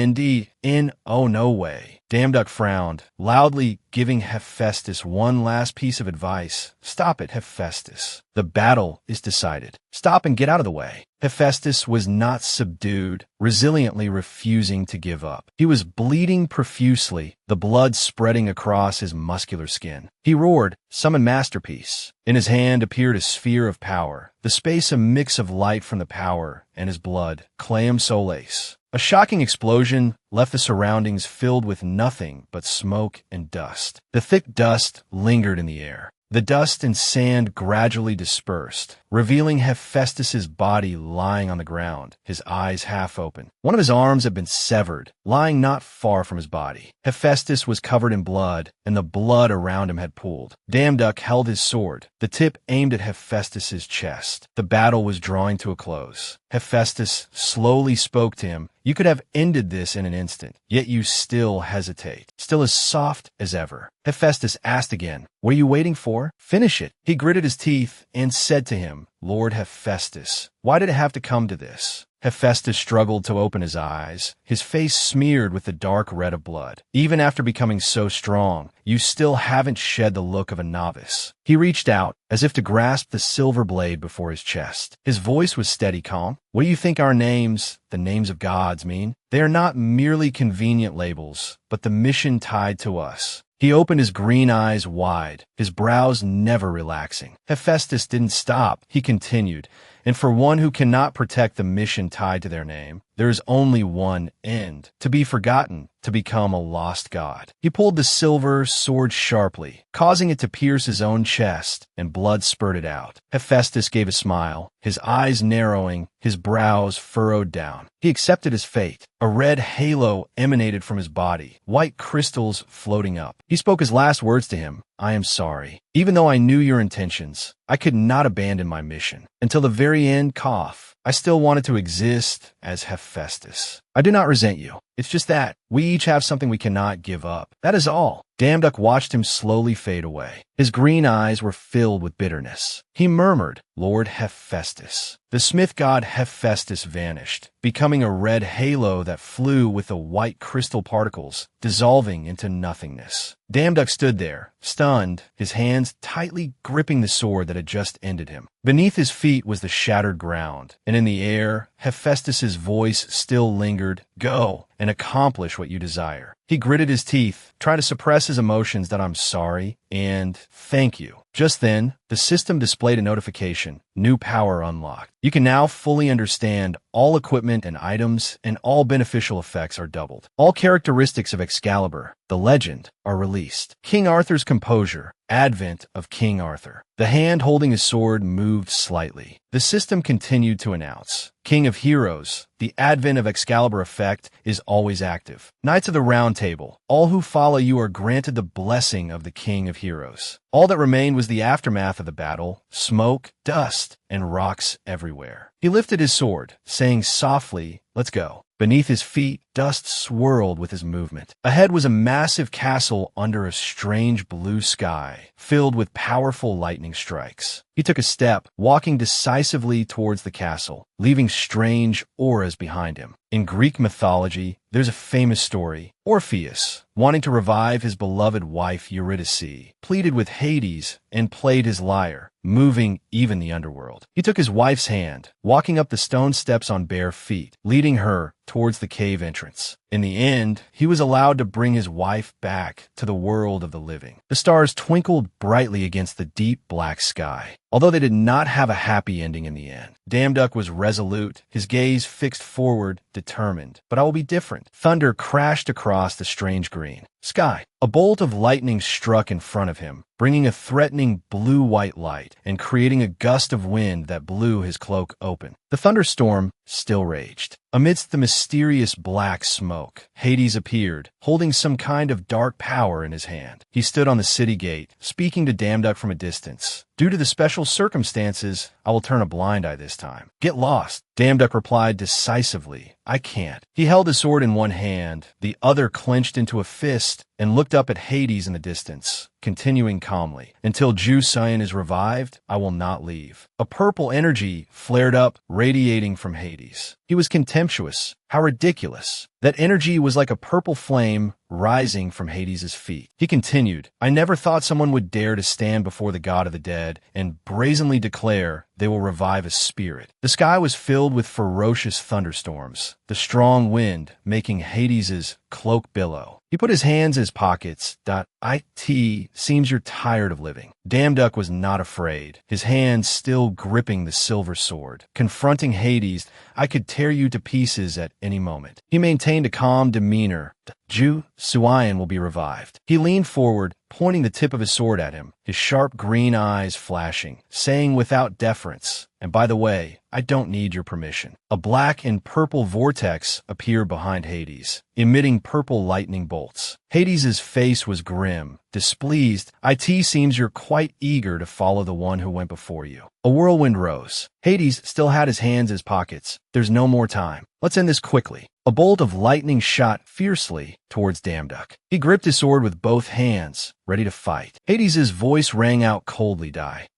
end. Oh, no way. Damduck frowned, loudly giving Hephaestus one last piece of advice. Stop it, Hephaestus. The battle is decided. Stop and get out of the way. Hephaestus was not subdued, resiliently refusing to give up. He was bleeding profusely, the blood spreading across his muscular skin. He roared, "Summon Masterpiece." In his hand appeared a sphere of power, the space a mix of light from the power and his blood, Clam Soles. A shocking explosion left the surroundings filled with nothing but smoke and dust. The thick dust lingered in the air. The dust and sand gradually dispersed, revealing Hephaestus's body lying on the ground, his eyes half open. One of his arms had been severed, lying not far from his body. Hephaestus was covered in blood, and the blood around him had pooled. Damduck held his sword, the tip aimed at Hephaestus's chest. The battle was drawing to a close. Hephaestus slowly spoke to him. "You could have ended this in an instant, yet you still hesitate, still as soft as ever." Hephaestus asked again, "What are you waiting for? Finish it." He gritted his teeth and said to him, "Lord Hephaestus, why did it have to come to this?" Hephaestus struggled to open his eyes, his face smeared with the dark red of blood. "Even after becoming so strong, you still haven't shed the look of a novice." He reached out, as if to grasp the silver blade before his chest. His voice was steady, calm. "What do you think our names, the names of gods, mean? They are not merely convenient labels, but the mission tied to us." He opened his green eyes wide, his brows never relaxing. Hephaestus didn't stop. He continued, "And for one who cannot protect the mission tied to their name, there is only one end: to be forgotten, to become a lost god." He pulled the silver sword sharply, causing it to pierce his own chest, and blood spurted out. Hephaestus gave a smile, his eyes narrowing, his brows furrowed down. He accepted his fate. A red halo emanated from his body, white crystals floating up. He spoke his last words to him, "I am sorry. Even though I knew your intentions, I could not abandon my mission. Until the very end, cough, I still wanted to exist as Hephaestus. I do not resent you. It's just that we each have something we cannot give up. That is all." Damduck watched him slowly fade away. His green eyes were filled with bitterness. He murmured, "Lord Hephaestus." The smith god Hephaestus vanished, becoming a red halo that flew with the white crystal particles, dissolving into nothingness. Damduck stood there, stunned, his hands tightly gripping the sword that had just ended him. Beneath his feet was the shattered ground, and in the air, Hephaestus's voice still lingered, "Go and accomplish what you desire." He gritted his teeth, trying to suppress his emotions that "I'm sorry" and "thank you." Just then, the system displayed a notification, "New power unlocked." You can now fully understand all equipment and items, and all beneficial effects are doubled. All characteristics of Excalibur, the legend, are released. King Arthur's composure, advent of King Arthur. The hand holding his sword moved slightly. The system continued to announce, "King of Heroes, the advent of Excalibur effect is always active. Knights of the Round Table, all who follow you are granted the blessing of the King of Heroes." All that remained was the aftermath of the battle, smoke, dust, and rocks everywhere. He lifted his sword, saying softly, "Let's go." Beneath his feet, dust swirled with his movement. Ahead was a massive castle under a strange blue sky, filled with powerful lightning strikes. He took a step, walking decisively towards the castle, leaving strange auras behind him. In Greek mythology, there's a famous story. Orpheus, wanting to revive his beloved wife Eurydice, pleaded with Hades and played his lyre, moving even the underworld. He took his wife's hand, walking up the stone steps on bare feet, leading her towards the cave entrance. In the end, he was allowed to bring his wife back to the world of the living. The stars twinkled brightly against the deep black sky. Although they did not have a happy ending in the end, Damduck was resolute, his gaze fixed forward, determined. "But I will be different." Thunder crashed across the strange green sky. A bolt of lightning struck in front of him, bringing a threatening blue-white light and creating a gust of wind that blew his cloak open. The thunderstorm still raged. Amidst the mysterious black smoke, Hades appeared, holding some kind of dark power in his hand. He stood on the city gate, speaking to Damduck from a distance. "Due to the special circumstances, I will turn a blind eye this time. Get lost." Damduck replied decisively, "I can't." He held his sword in one hand, the other clenched into a fist, and looked up at Hades in the distance, continuing calmly, "Until Jusian is revived, I will not leave." A purple energy flared up, radiating from Hades. He was contemptuous. How ridiculous. That energy was like a purple flame rising from Hades's feet. He continued, I never thought someone would dare to stand before the god of the dead and brazenly declare they will revive a spirit. The sky was filled with ferocious thunderstorms, the strong wind making Hades's cloak billow. He put his hands in his pockets. It seems you're tired of living. Damduck was not afraid, his hands still gripping the silver sword. Confronting Hades, I could tear you to pieces at any moment. He maintained a calm demeanor. Ju Suayan will be revived. He leaned forward, pointing the tip of his sword at him, his sharp green eyes flashing, saying without deference, and by the way, I don't need your permission. A black and purple vortex appeared behind Hades, emitting purple lightning bolts. Hades's face was grim, displeased. It seems you're quite eager to follow the one who went before you. A whirlwind rose. Hades still had his hands in his pockets. There's no more time. Let's end this quickly. A bolt of lightning shot fiercely towards Damduck. He gripped his sword with both hands, ready to fight. Hades's voice rang out coldly.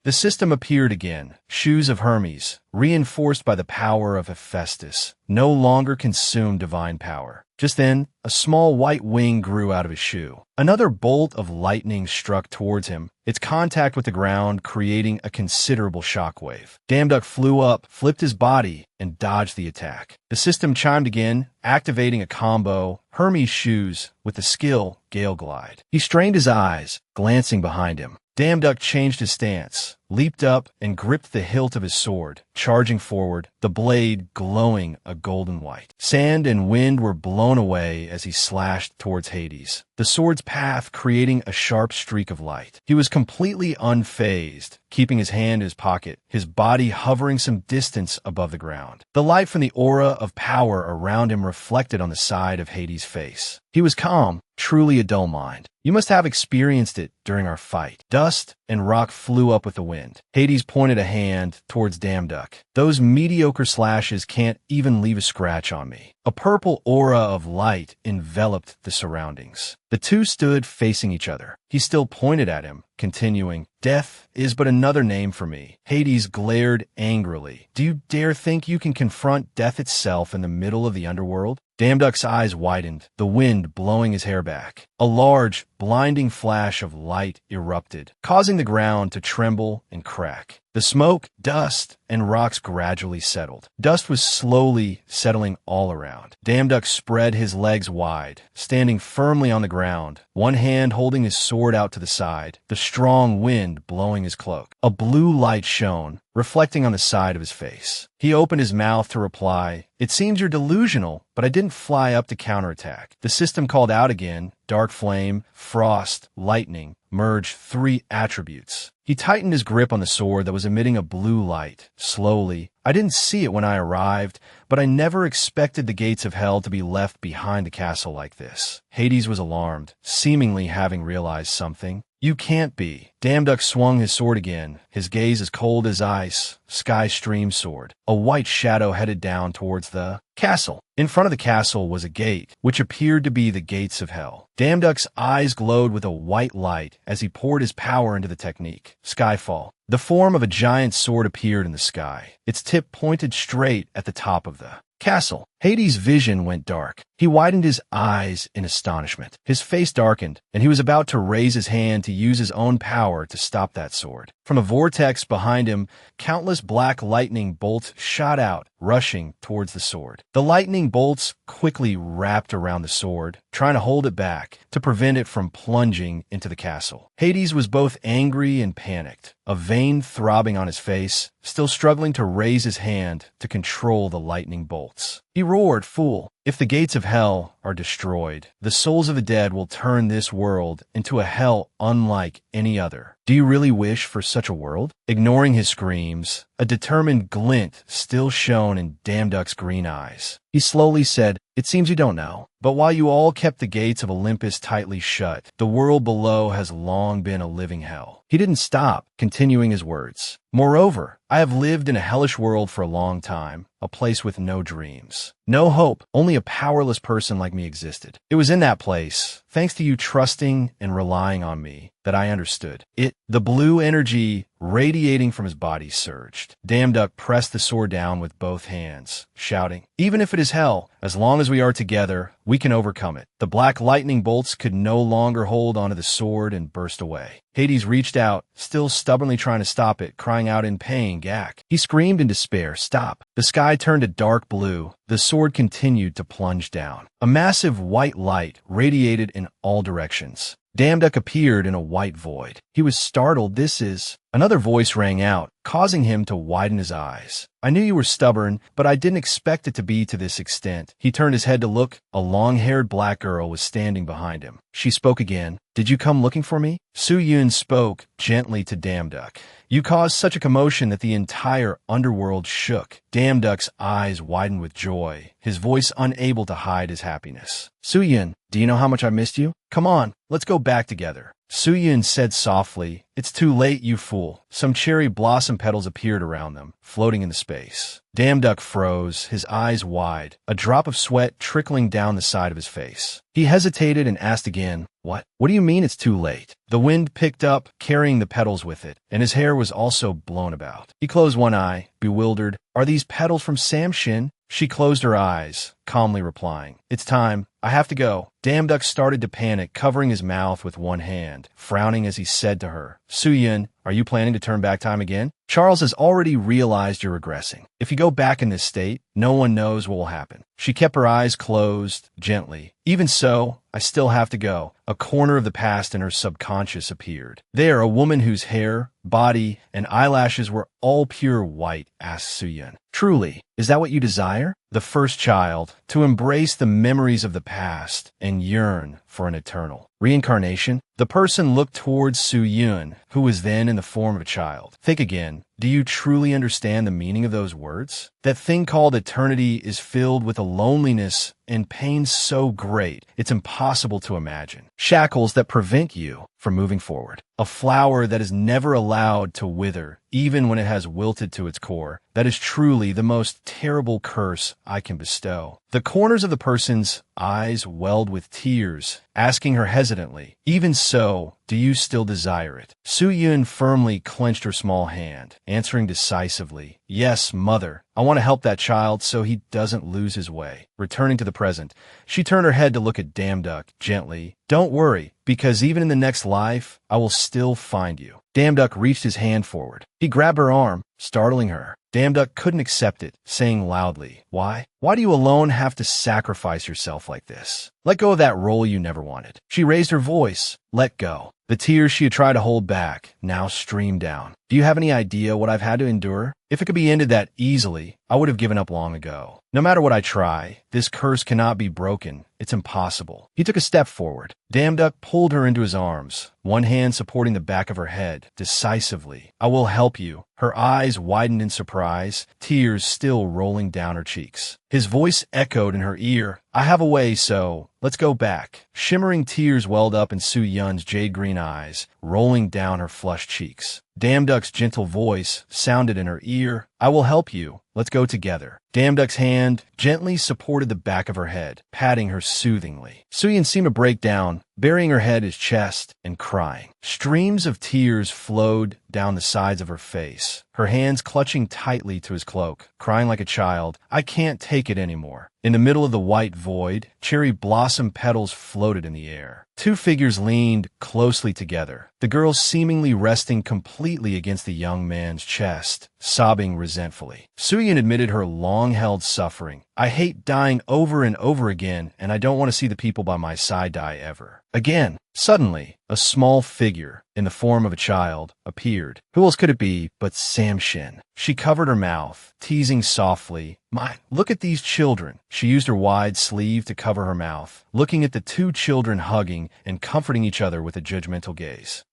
The system appeared again. Shoes of Hermes, reinforced by the power of Hephaestus, no longer consumed divine power. Just then, a small white wing grew out of his shoe. Another bolt of lightning struck towards him, its contact with the ground creating a considerable shockwave. Damduck flew up, flipped his body, and dodged the attack. The system chimed again, activating a combo, Hermes shoes, with the skill Gale Glide. He strained his eyes, glancing behind him. Damduck changed his stance, leaped up, and gripped the hilt of his sword, charging forward, the blade glowing a golden white. Sand and wind were blown away as he slashed towards Hades, the sword's path creating a sharp streak of light. He was completely unfazed, keeping his hand in his pocket, his body hovering some distance above the ground. The light from the aura of power around him reflected on the side of Hades' face. He was calm, truly a dull mind. You must have experienced it during our fight. Dust and rock flew up with the wind. Hades pointed a hand towards Damduck. Those mediocre slashes can't even leave a scratch on me. A purple aura of light enveloped the surroundings. The two stood facing each other. He still pointed at him, continuing, Death is but another name for me. Hades glared angrily. Do you dare think you can confront death itself in the middle of the underworld? Damduck's eyes widened, the wind blowing his hair back. A large, blinding flash of light erupted, causing the ground to tremble and crack. The smoke, dust, and rocks gradually settled. Dust was slowly settling all around. Damduck spread his legs wide, standing firmly on the ground, one hand holding his sword out to the side, the strong wind blowing his cloak. A blue light shone, reflecting on the side of his face. He opened his mouth to reply, It seems you're delusional, but I didn't fly up to counterattack. The system called out again, dark flame, frost, lightning, merged three attributes. He tightened his grip on the sword that was emitting a blue light, slowly. I didn't see it when I arrived, but I never expected the gates of hell to be left behind the castle like this. Hades was alarmed, seemingly having realized something. You can't be. Damduck swung his sword again, his gaze as cold as ice, sky stream sword. A white shadow headed down towards the castle. In front of the castle was a gate, which appeared to be the gates of hell. Damduck's eyes glowed with a white light as he poured his power into the technique. Skyfall. The form of a giant sword appeared in the sky. Its tip pointed straight at the top of the castle. Hades' vision went dark. He widened his eyes in astonishment. His face darkened, and he was about to raise his hand to use his own power to stop that sword. From a vortex behind him, countless black lightning bolts shot out, rushing towards the sword. The lightning bolts quickly wrapped around the sword, trying to hold it back, to prevent it from plunging into the castle. Hades was both angry and panicked, a vein throbbing on his face, still struggling to raise his hand to control the lightning bolts. He roared, Fool! If the gates of hell are destroyed, the souls of the dead will turn this world into a hell unlike any other. Do you really wish for such a world? Ignoring his screams, a determined glint still shone in Damduck's green eyes. He slowly said, It seems you don't know. But while you all kept the gates of Olympus tightly shut, the world below has long been a living hell. He didn't stop, continuing his words. Moreover, I have lived in a hellish world for a long time, a place with no dreams, no hope, only a powerless person like me existed. It was in that place, Thanks to you trusting and relying on me, that I understood. The blue energy radiating from his body surged. Damduck pressed the sword down with both hands, shouting, "Even if it is hell, as long as we are together, we can overcome it." The black lightning bolts could no longer hold onto the sword and burst away. Hades reached out, still stubbornly trying to stop it, crying out in pain, "Gak!" He screamed in despair, "Stop!" The sky turned a dark blue. The sword continued to plunge down. A massive white light radiated in all directions. Damduck appeared in a white void. He was startled. "This is..." Another voice rang out, causing him to widen his eyes. "I knew you were stubborn, but I didn't expect it to be to this extent." He turned his head to look. A long-haired black girl was standing behind him. She spoke again. "Did you come looking for me?" Su-yun spoke gently to Damduck. "You caused such a commotion that the entire underworld shook." Damduck's eyes widened with joy, his voice unable to hide his happiness. "Su-yun, do you know how much I missed you? Come on, let's go back together." Su-yun said softly, "It's too late, you fool." Some cherry blossom petals appeared around them, floating in the space. Damduck froze, his eyes wide, a drop of sweat trickling down the side of his face. He hesitated and asked again, What do you mean it's too late?" The wind picked up, carrying the petals with it, and his hair was also blown about. He closed one eye, bewildered. "Are these petals from Samshin?" She closed her eyes, calmly replying, "It's time. I have to go." Damduck started to panic, covering his mouth with one hand, frowning as he said to her, "Su-yun, are you planning to turn back time again? Charles has already realized you're regressing. If you go back in this state, no one knows what will happen." She kept her eyes closed, gently. "Even so, I still have to go." A corner of the past in her subconscious appeared. There, a woman whose hair, body, and eyelashes were all pure white asked Su-yun, "Truly, is that what you desire?" The first child, to embrace the memories of the past and yearn for an eternal reincarnation. The person looked towards Su-yun, who was then in the form of a child. "Think again. Do you truly understand the meaning of those words? That thing called eternity is filled with a loneliness and pain so great, it's impossible to imagine. Shackles that prevent you from moving forward. A flower that is never allowed to wither, even when it has wilted to its core. That is truly the most terrible curse I can bestow." The corners of the person's eyes welled with tears, asking her hesitantly, "Even so, do you still desire it?" Su-yun firmly clenched her small hand, answering decisively, "Yes, mother. I want to help that child so he doesn't lose his way." Returning to the present, she turned her head to look at Damduck gently. "Don't worry, because even in the next life, I will still find you." Damduck reached his hand forward. He grabbed her arm, startling her. Damduck couldn't accept it, saying loudly, "Why? Why do you alone have to sacrifice yourself like this? Let go of that role you never wanted." She raised her voice. "Let go." The tears she had tried to hold back now streamed down. "Do you have any idea what I've had to endure? If it could be ended that easily, I would have given up long ago. No matter what I try, this curse cannot be broken. It's impossible." He took a step forward. Damduck pulled her into his arms, one hand supporting the back of her head, decisively. "I will help you." Her eyes widened in surprise, tears still rolling down her cheeks. His voice echoed in her ear, "I have a way, so let's go back." Shimmering tears welled up in Su-yun's jade-green eyes, rolling down her flushed cheeks. Damduck's gentle voice sounded in her ear, "I will help you. Let's go together." Damduck's hand gently supported the back of her head, patting her soothingly. Su-yun seemed to break down, burying her head in his chest and crying. Streams of tears flowed down the sides of her face, her hands clutching tightly to his cloak, crying like a child, "I can't take it anymore." In the middle of the white void, cherry blossom petals floated in the air. Two figures leaned closely together, the girl seemingly resting completely against the young man's chest, sobbing resentfully. Su-yun admitted her long-held suffering. "I hate dying over and over again, and I don't want to see the people by my side die ever again." Suddenly, a small figure, in the form of a child, appeared. Who else could it be but Samshin? She covered her mouth, teasing softly, "My, look at these children." She used her wide sleeve to cover her mouth, looking at the two children hugging and comforting each other with a judgmental gaze.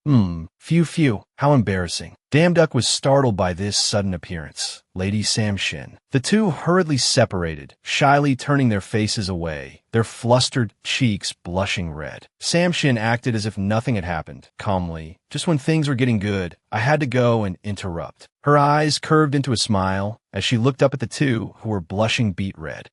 Phew, how embarrassing." Damduck was startled by this sudden appearance. Lady Samshin. The two hurriedly separated, shyly turning their faces away, their flustered cheeks blushing red. Samshin acted as if nothing had happened, calmly. Just when things were getting good, I had to go and interrupt. Her eyes curved into a smile as she looked up at the two who were blushing beet red.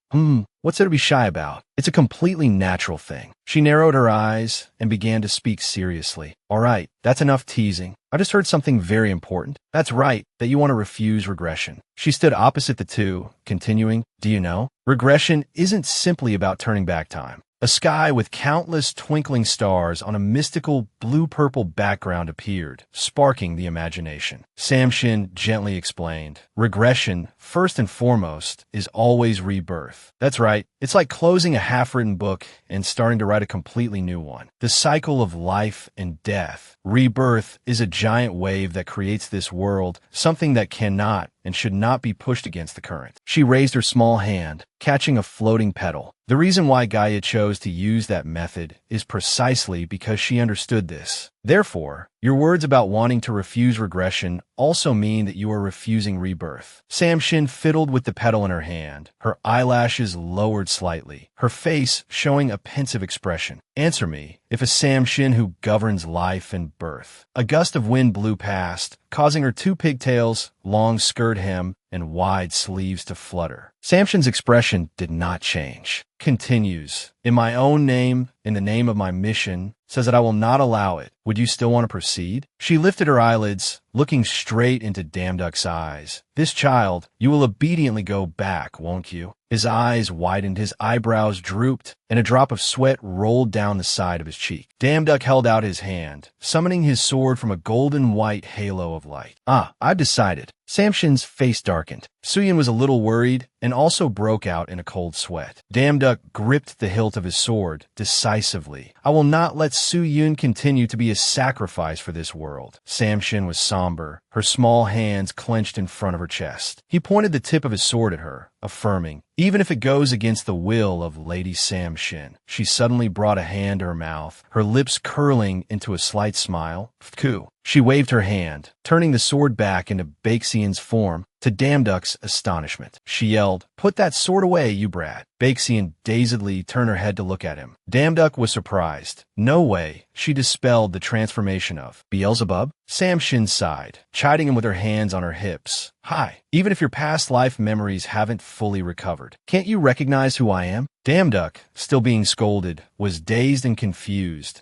What's there to be shy about? It's a completely natural thing. She narrowed her eyes and began to speak seriously. All right, that's enough teasing. I just heard something very important. That's right, that you want to refuse regression. She stood opposite the two, continuing, do you know? Regression isn't simply about turning back time. A sky with countless twinkling stars on a mystical blue-purple background appeared, sparking the imagination. Samshin gently explained, regression, first and foremost, is always rebirth. That's right, it's like closing a half-written book and starting to write a completely new one. The cycle of life and death. Rebirth is a giant wave that creates this world, something that cannot and should not be pushed against the current. She raised her small hand, catching a floating petal. The reason why Gaia chose to use that method is precisely because she understood this. Therefore, your words about wanting to refuse regression also mean that you are refusing rebirth. Samshin fiddled with the petal in her hand, her eyelashes lowered slightly, her face showing a pensive expression. Answer me, if a Samshin who governs life and birth. A gust of wind blew past, causing her two pigtails, long skirt hem, and wide sleeves to flutter. Samshin's expression did not change. Continues, in my own name, in the name of my mission, says that I will not allow it. Would you still want to proceed? She lifted her eyelids, looking straight into Damduk's eyes. This child, you will obediently go back, won't you? His eyes widened, his eyebrows drooped, and a drop of sweat rolled down the side of his cheek. Damduk held out his hand, summoning his sword from a golden-white halo of light. I've decided. Samshin's face darkened. Suyin was a little worried and also broke out in a cold sweat. Damduk gripped the hilt of his sword decisively. I will not let Suyun continue to be a sacrifice for this world. Samshin was somber, her small hands clenched in front of her chest. He pointed the tip of his sword at her, affirming, even if it goes against the will of Lady Samshin. She suddenly brought a hand to her mouth, her lips curling into a slight smile. Phew. She waved her hand, turning the sword back into Baxian's form, to Damduk's astonishment. She yelled, put that sword away, you brat. Baxian dazedly turned her head to look at him. Damduk was surprised. No way. She dispelled the transformation of Beelzebub. Samshin sighed, chiding him with her hands on her hips. Hi, even if your past life memories haven't fully recovered, can't you recognize who I am? Damduk, still being scolded, was dazed and confused.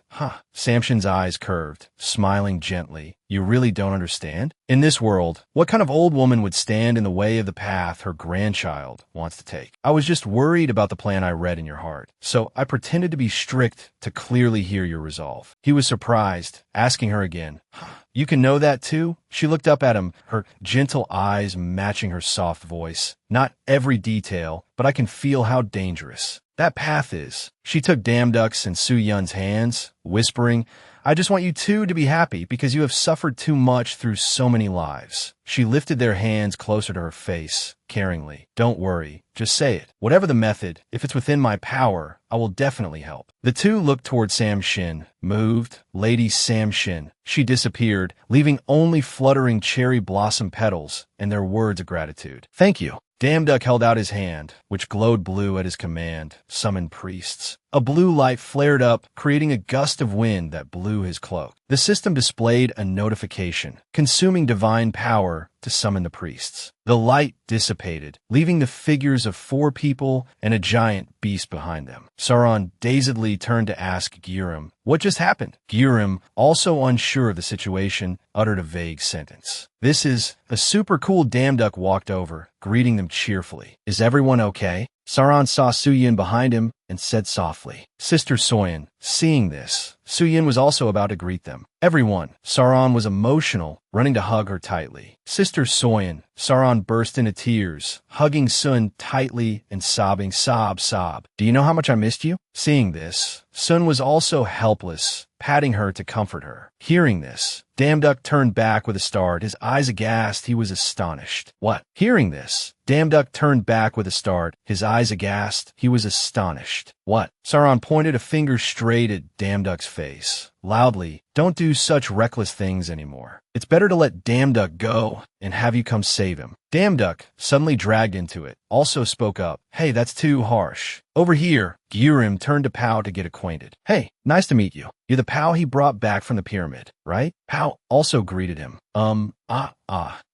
Samshin's eyes curved, smiling gently. You really don't understand? In this world, what kind of old woman would stand in the way of the path her grandchild wants to take? I was just worried about the plan I read in your heart, so I pretended to be strict to clearly hear your resolve. He was surprised, asking her again, You can know that too? She looked up at him, her gentle eyes matching her soft voice. Not every detail, but I can feel how dangerous that path is. She took Damduk's and Suyun's hands, whispering, I just want you two to be happy because you have suffered too much through so many lives. She lifted their hands closer to her face, caringly. Don't worry, just say it. Whatever the method, if it's within my power, I will definitely help. The two looked toward Samshin, moved. Lady Samshin. She disappeared, leaving only fluttering cherry blossom petals and their words of gratitude. Thank you. Damduk held out his hand, which glowed blue at his command. Summon priests. A blue light flared up, creating a gust of wind that blew his cloak. The system displayed a notification, consuming divine power to summon the priests. The light dissipated, leaving the figures of 4 people and a giant beast behind them. Sauron dazedly turned to ask Gyurem, what just happened? Gyurem, also unsure of the situation, uttered a vague sentence. This is a super cool. Damduk walked over, greeting them cheerfully. Is everyone okay? Sauron saw Suyun behind him and said softly, Sister Soyin. Seeing this, Suyun was also about to greet them. Everyone. Sauron was emotional, running to hug her tightly. Sister Soyin. Sauron burst into tears, hugging Sun tightly and sobbing, sob, sob. Do you know how much I missed you? Seeing this, Sun was also helpless, patting her to comfort her. Hearing this, Damduck turned back with a start, his eyes aghast. He was astonished. What? Hearing this, Damduck turned back with a start, his eyes aghast. He was astonished. What? Sauron pointed a finger straight at Damduck's face. Loudly, don't do such reckless things anymore. It's better to let Damduck go and have you come save him. Damduck, suddenly dragged into it, also spoke up. Hey, that's too harsh. Over here, Gyurim turned to Pow to get acquainted. Hey, nice to meet you. You're the Pow he brought back from the pyramid, right? Pow also greeted him.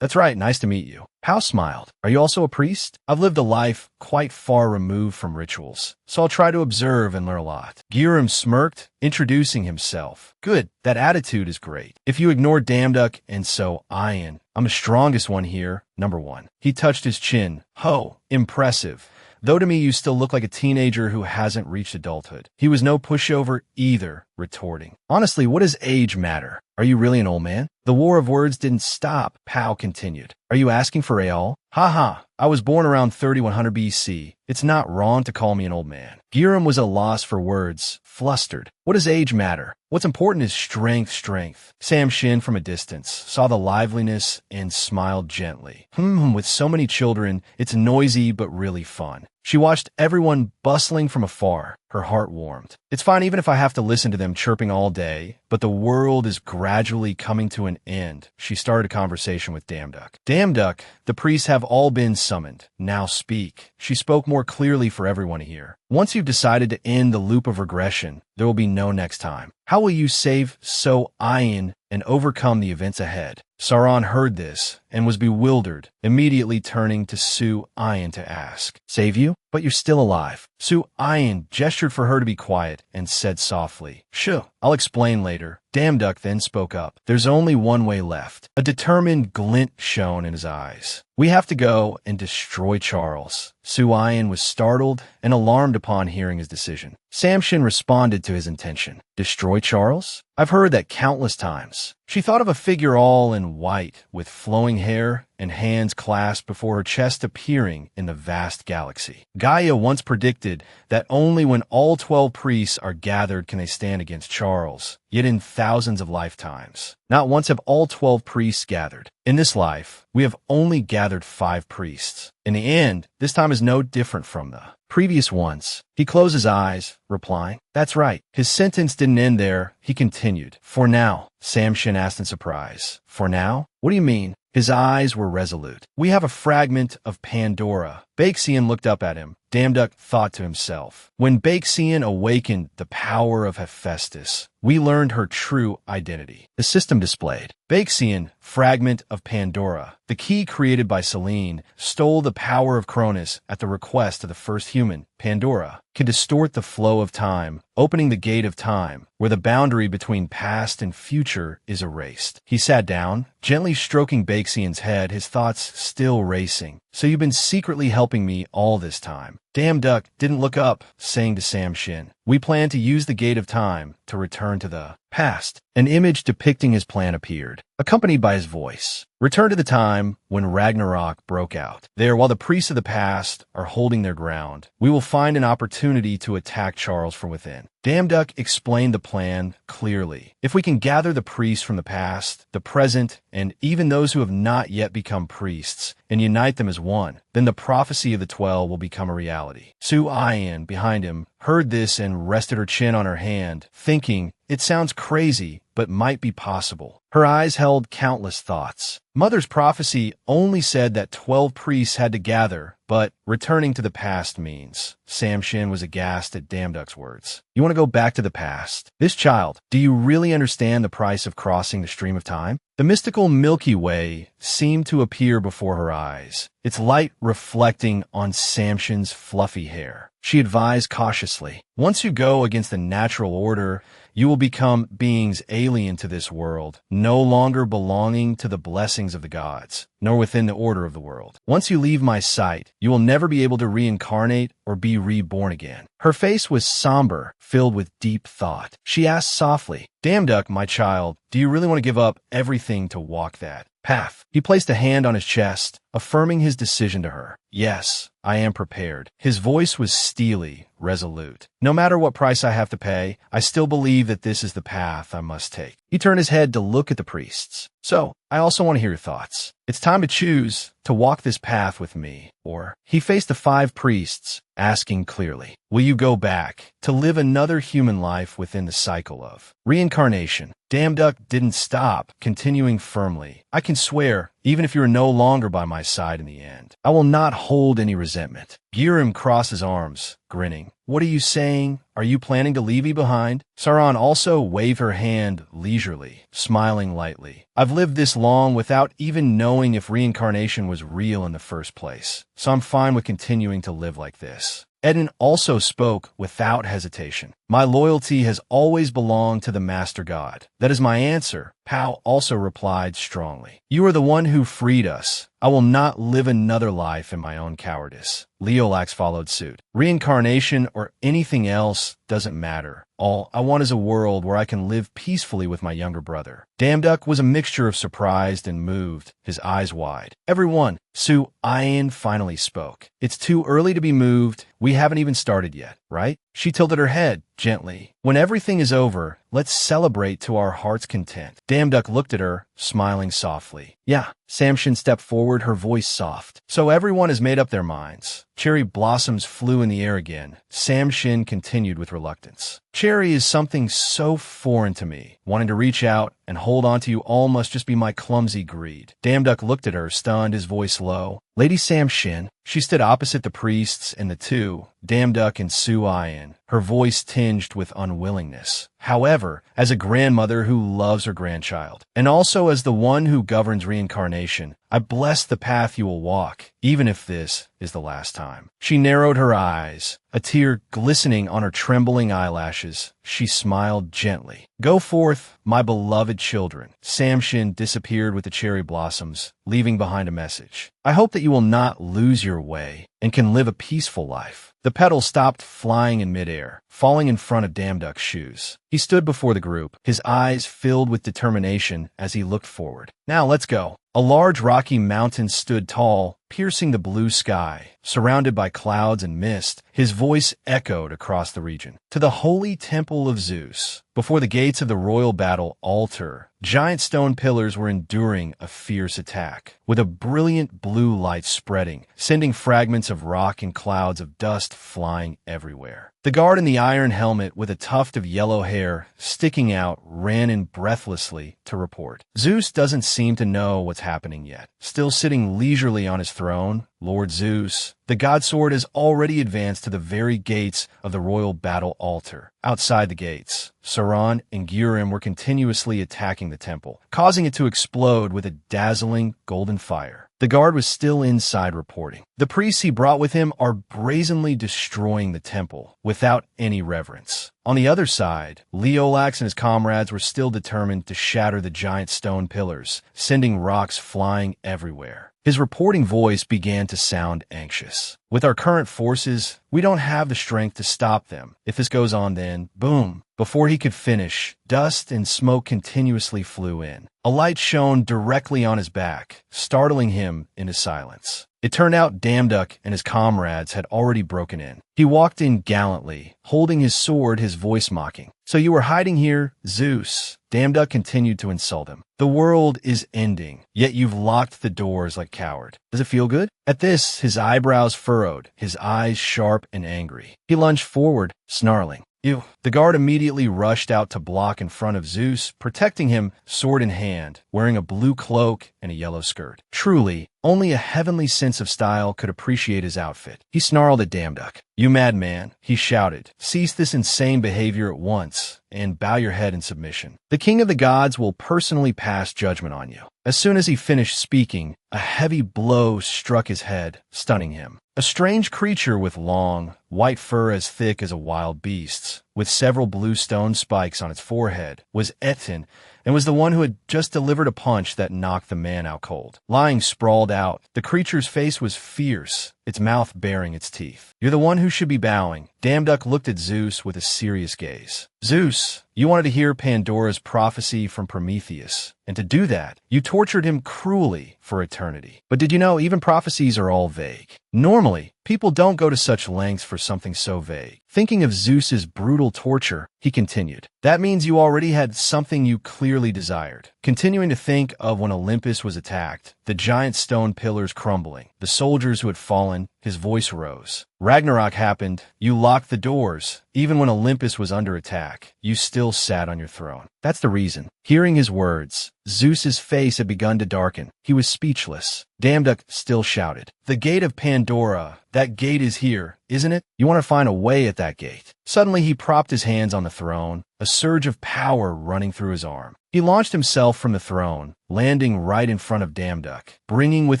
That's right, nice to meet you. Pow smiled. Are you also a priest? I've lived a life quite far removed from rituals, so I'll try to observe and learn a lot. Gyurim smirked, introducing himself. Good, that attitude is great. If you ignore Damduck and so Ian, I'm the strongest one here, number one. He touched his chin. Ho, impressive. Though to me you still look like a teenager who hasn't reached adulthood. He was no pushover either, retorting. Honestly, what does age matter? Are you really an old man? The war of words didn't stop, Pow continued. Are you asking for Aeol? Ha. I was born around 3100 BC. It's not wrong to call me an old man. Gyurim was at a loss for words, flustered. What does age matter? What's important is strength. Sam Shin from a distance saw the liveliness and smiled gently. With so many children, it's noisy but really fun. She watched everyone bustling from afar. Her heart warmed. It's fine even if I have to listen to them chirping all day, but the world is gradually coming to an end. She started a conversation with Damduck. Damduck, the priests have all been summoned. Now speak. She spoke more clearly for everyone to hear. Once you've decided to end the loop of regression, there will be no next time. How will you save So Ian and overcome the events ahead? Sauron heard this and was bewildered, immediately turning to Su Ian to ask, Save you? But you're still alive. Su Ian gestured for her to be quiet and said softly, Shoo, I'll explain later. Damduck then spoke up. There's only one way left. A determined glint shone in his eyes. We have to go and destroy Charles. Su Ian was startled and alarmed upon hearing his decision. Samshin responded to his intention. Destroy Charles? I've heard that countless times. She thought of a figure all in white, with flowing hair and hands clasped before her chest appearing in the vast galaxy. Gaia once predicted that only when all 12 priests are gathered can they stand against Charles, yet in thousands of lifetimes. Not once have all 12 priests gathered. In this life, we have only gathered 5 priests. In the end, this time is no different from the previous ones. He closed his eyes, replying, That's right. His sentence didn't end there. He continued. For now, Samshin asked in surprise. For now? What do you mean? His eyes were resolute. We have a fragment of Pandora. Baxian looked up at him. Damduck thought to himself. When Baxian awakened the power of Hephaestus, we learned her true identity. The system displayed. Baxian, fragment of Pandora, the key created by Selene, stole the power of Cronus at the request of the first human, Pandora, can distort the flow of time, opening the gate of time, where the boundary between past and future is erased. He sat down, gently stroking Baxian's head, his thoughts still racing. So you've been secretly helping me all this time. Damduck didn't look up, saying to Samshin, We plan to use the gate of time to return to the past. An image depicting his plan appeared, accompanied by his voice. Return to the time when Ragnarok broke out. There, while the priests of the past are holding their ground, we will find an opportunity to attack Charles from within. Damduck explained the plan clearly. If we can gather the priests from the past, the present, and even those who have not yet become priests, and unite them as one, then the prophecy of the 12 will become a reality. Su Ian, behind him, heard this and rested her chin on her hand, thinking, It sounds crazy, but might be possible. Her eyes held countless thoughts. Mother's prophecy only said that 12 priests had to gather, but returning to the past means. Samshin was aghast at Damduck's words. You want to go back to the past? This child, do you really understand the price of crossing the stream of time? The mystical Milky Way seemed to appear before her eyes, its light reflecting on Samshin's fluffy hair. She advised cautiously, Once you go against the natural order, you will become beings alien to this world, no longer belonging to the blessings of the gods, nor within the order of the world. Once you leave my sight, you will never be able to reincarnate or be reborn again. Her face was somber, filled with deep thought. She asked softly, Damduck, my child, do you really want to give up everything to walk that path? He placed a hand on his chest, affirming his decision to her. Yes, I am prepared. His voice was steely, resolute. No matter what price I have to pay, I still believe that this is the path I must take. He turned his head to look at the priests. So, I also want to hear your thoughts. It's time to choose to walk this path with me, or he faced the 5 priests, asking clearly, will you go back to live another human life within the cycle of reincarnation? Damduck didn't stop, continuing firmly. I can swear, even if you are no longer by my side in the end, I will not hold any resentment. Gyurem crossed his arms, grinning. What are you saying? Are you planning to leave me behind? Saran also waved her hand leisurely, smiling lightly. I've lived this long without even knowing if reincarnation was real in the first place, so I'm fine with continuing to live like this. Eden also spoke without hesitation. My loyalty has always belonged to the Master God. That is my answer. Pao also replied strongly. You are the one who freed us. I will not live another life in my own cowardice. Leolax followed suit. Reincarnation or anything else doesn't matter. All I want is a world where I can live peacefully with my younger brother. Damduck was a mixture of surprised and moved, his eyes wide. Everyone, Su Ayin finally spoke. It's too early to be moved. We haven't even started yet, right? She tilted her head gently. When everything is over, let's celebrate to our heart's content. Damduck looked at her, smiling softly. Yeah, Samshin stepped forward, her voice soft. So everyone has made up their minds. Cherry blossoms flew in the air again. Samshin continued with reluctance. Cherry is something so foreign to me. Wanting to reach out and hold on to you all must just be my clumsy greed. Damduck looked at her, stunned, his voice low. Lady Samshin. She stood opposite the priests and the two, Damduck and Su Ayin, her voice tinged with unwillingness. However, as a grandmother who loves her grandchild, and also as the one who governs reincarnation, I bless the path you will walk, even if this is the last time. She narrowed her eyes, a tear glistening on her trembling eyelashes. She smiled gently. Go forth, my beloved children. Samshin disappeared with the cherry blossoms, leaving behind a message. I hope that you will not lose your way and can live a peaceful life. The petals stopped flying in midair, falling in front of Damduck's shoes. He stood before the group, his eyes filled with determination as he looked forward. Now let's go. A large rocky mountain stood tall, piercing the blue sky. Surrounded by clouds and mist, his voice echoed across the region. To the holy temple of Zeus, before the gates of the royal battle altar, giant stone pillars were enduring a fierce attack, with a brilliant blue light spreading, sending fragments of rock and clouds of dust flying everywhere. The guard in the iron helmet with a tuft of yellow hair sticking out ran in breathlessly to report. Zeus doesn't seem to know what's happening yet. Still sitting leisurely on his throne, Lord Zeus, the god sword has already advanced to the very gates of the royal battle altar. Outside the gates, Saran and Gyurem were continuously attacking the temple, causing it to explode with a dazzling golden fire. The guard was still inside reporting. The priests he brought with him are brazenly destroying the temple without any reverence. On the other side, Leolax and his comrades were still determined to shatter the giant stone pillars, sending rocks flying everywhere. His reporting voice began to sound anxious. With our current forces, we don't have the strength to stop them. If this goes on, then, boom. Before he could finish, dust and smoke continuously flew in. A light shone directly on his back, startling him into silence. It turned out Damduck and his comrades had already broken in. He walked in gallantly, holding his sword, his voice mocking. So you were hiding here, Zeus? Damduck continued to insult him. The world is ending, yet you've locked the doors like coward. Does it feel good? At this, his eyebrows furrowed, his eyes sharp and angry. He lunged forward, snarling. You. The guard immediately rushed out to block in front of Zeus, protecting him, sword in hand, wearing a blue cloak and a yellow skirt. Truly, only a heavenly sense of style could appreciate his outfit. He snarled at Damduck. You madman, he shouted. Cease this insane behavior at once, and bow your head in submission. The king of the gods will personally pass judgment on you. As soon as he finished speaking, a heavy blow struck his head, stunning him. A strange creature with long, white fur as thick as a wild beast's, with several blue stone spikes on its forehead, was Etten, and was the one who had just delivered a punch that knocked the man out cold. Lying sprawled out, the creature's face was fierce, its mouth baring its teeth. You're the one who should be bowing. Damduck looked at Zeus with a serious gaze. Zeus, you wanted to hear Pandora's prophecy from Prometheus, and to do that, you tortured him cruelly for eternity. But did you know even prophecies are all vague? Normally, people don't go to such lengths for something so vague. Thinking of Zeus's brutal torture, he continued, that means you already had something you clearly desired. Continuing to think of when Olympus was attacked, the giant stone pillars crumbling, the soldiers who had fallen, his voice rose. Ragnarok happened, you locked the doors. Even when Olympus was under attack, you still sat on your throne. That's the reason. Hearing his words, Zeus's face had begun to darken. He was speechless. Damduck still shouted, the gate of Pandora, that gate is here, isn't it? You want to find a way at that gate. Suddenly he propped his hands on the throne, a surge of power running through his arm. He launched himself from the throne, landing right in front of Damduck, bringing with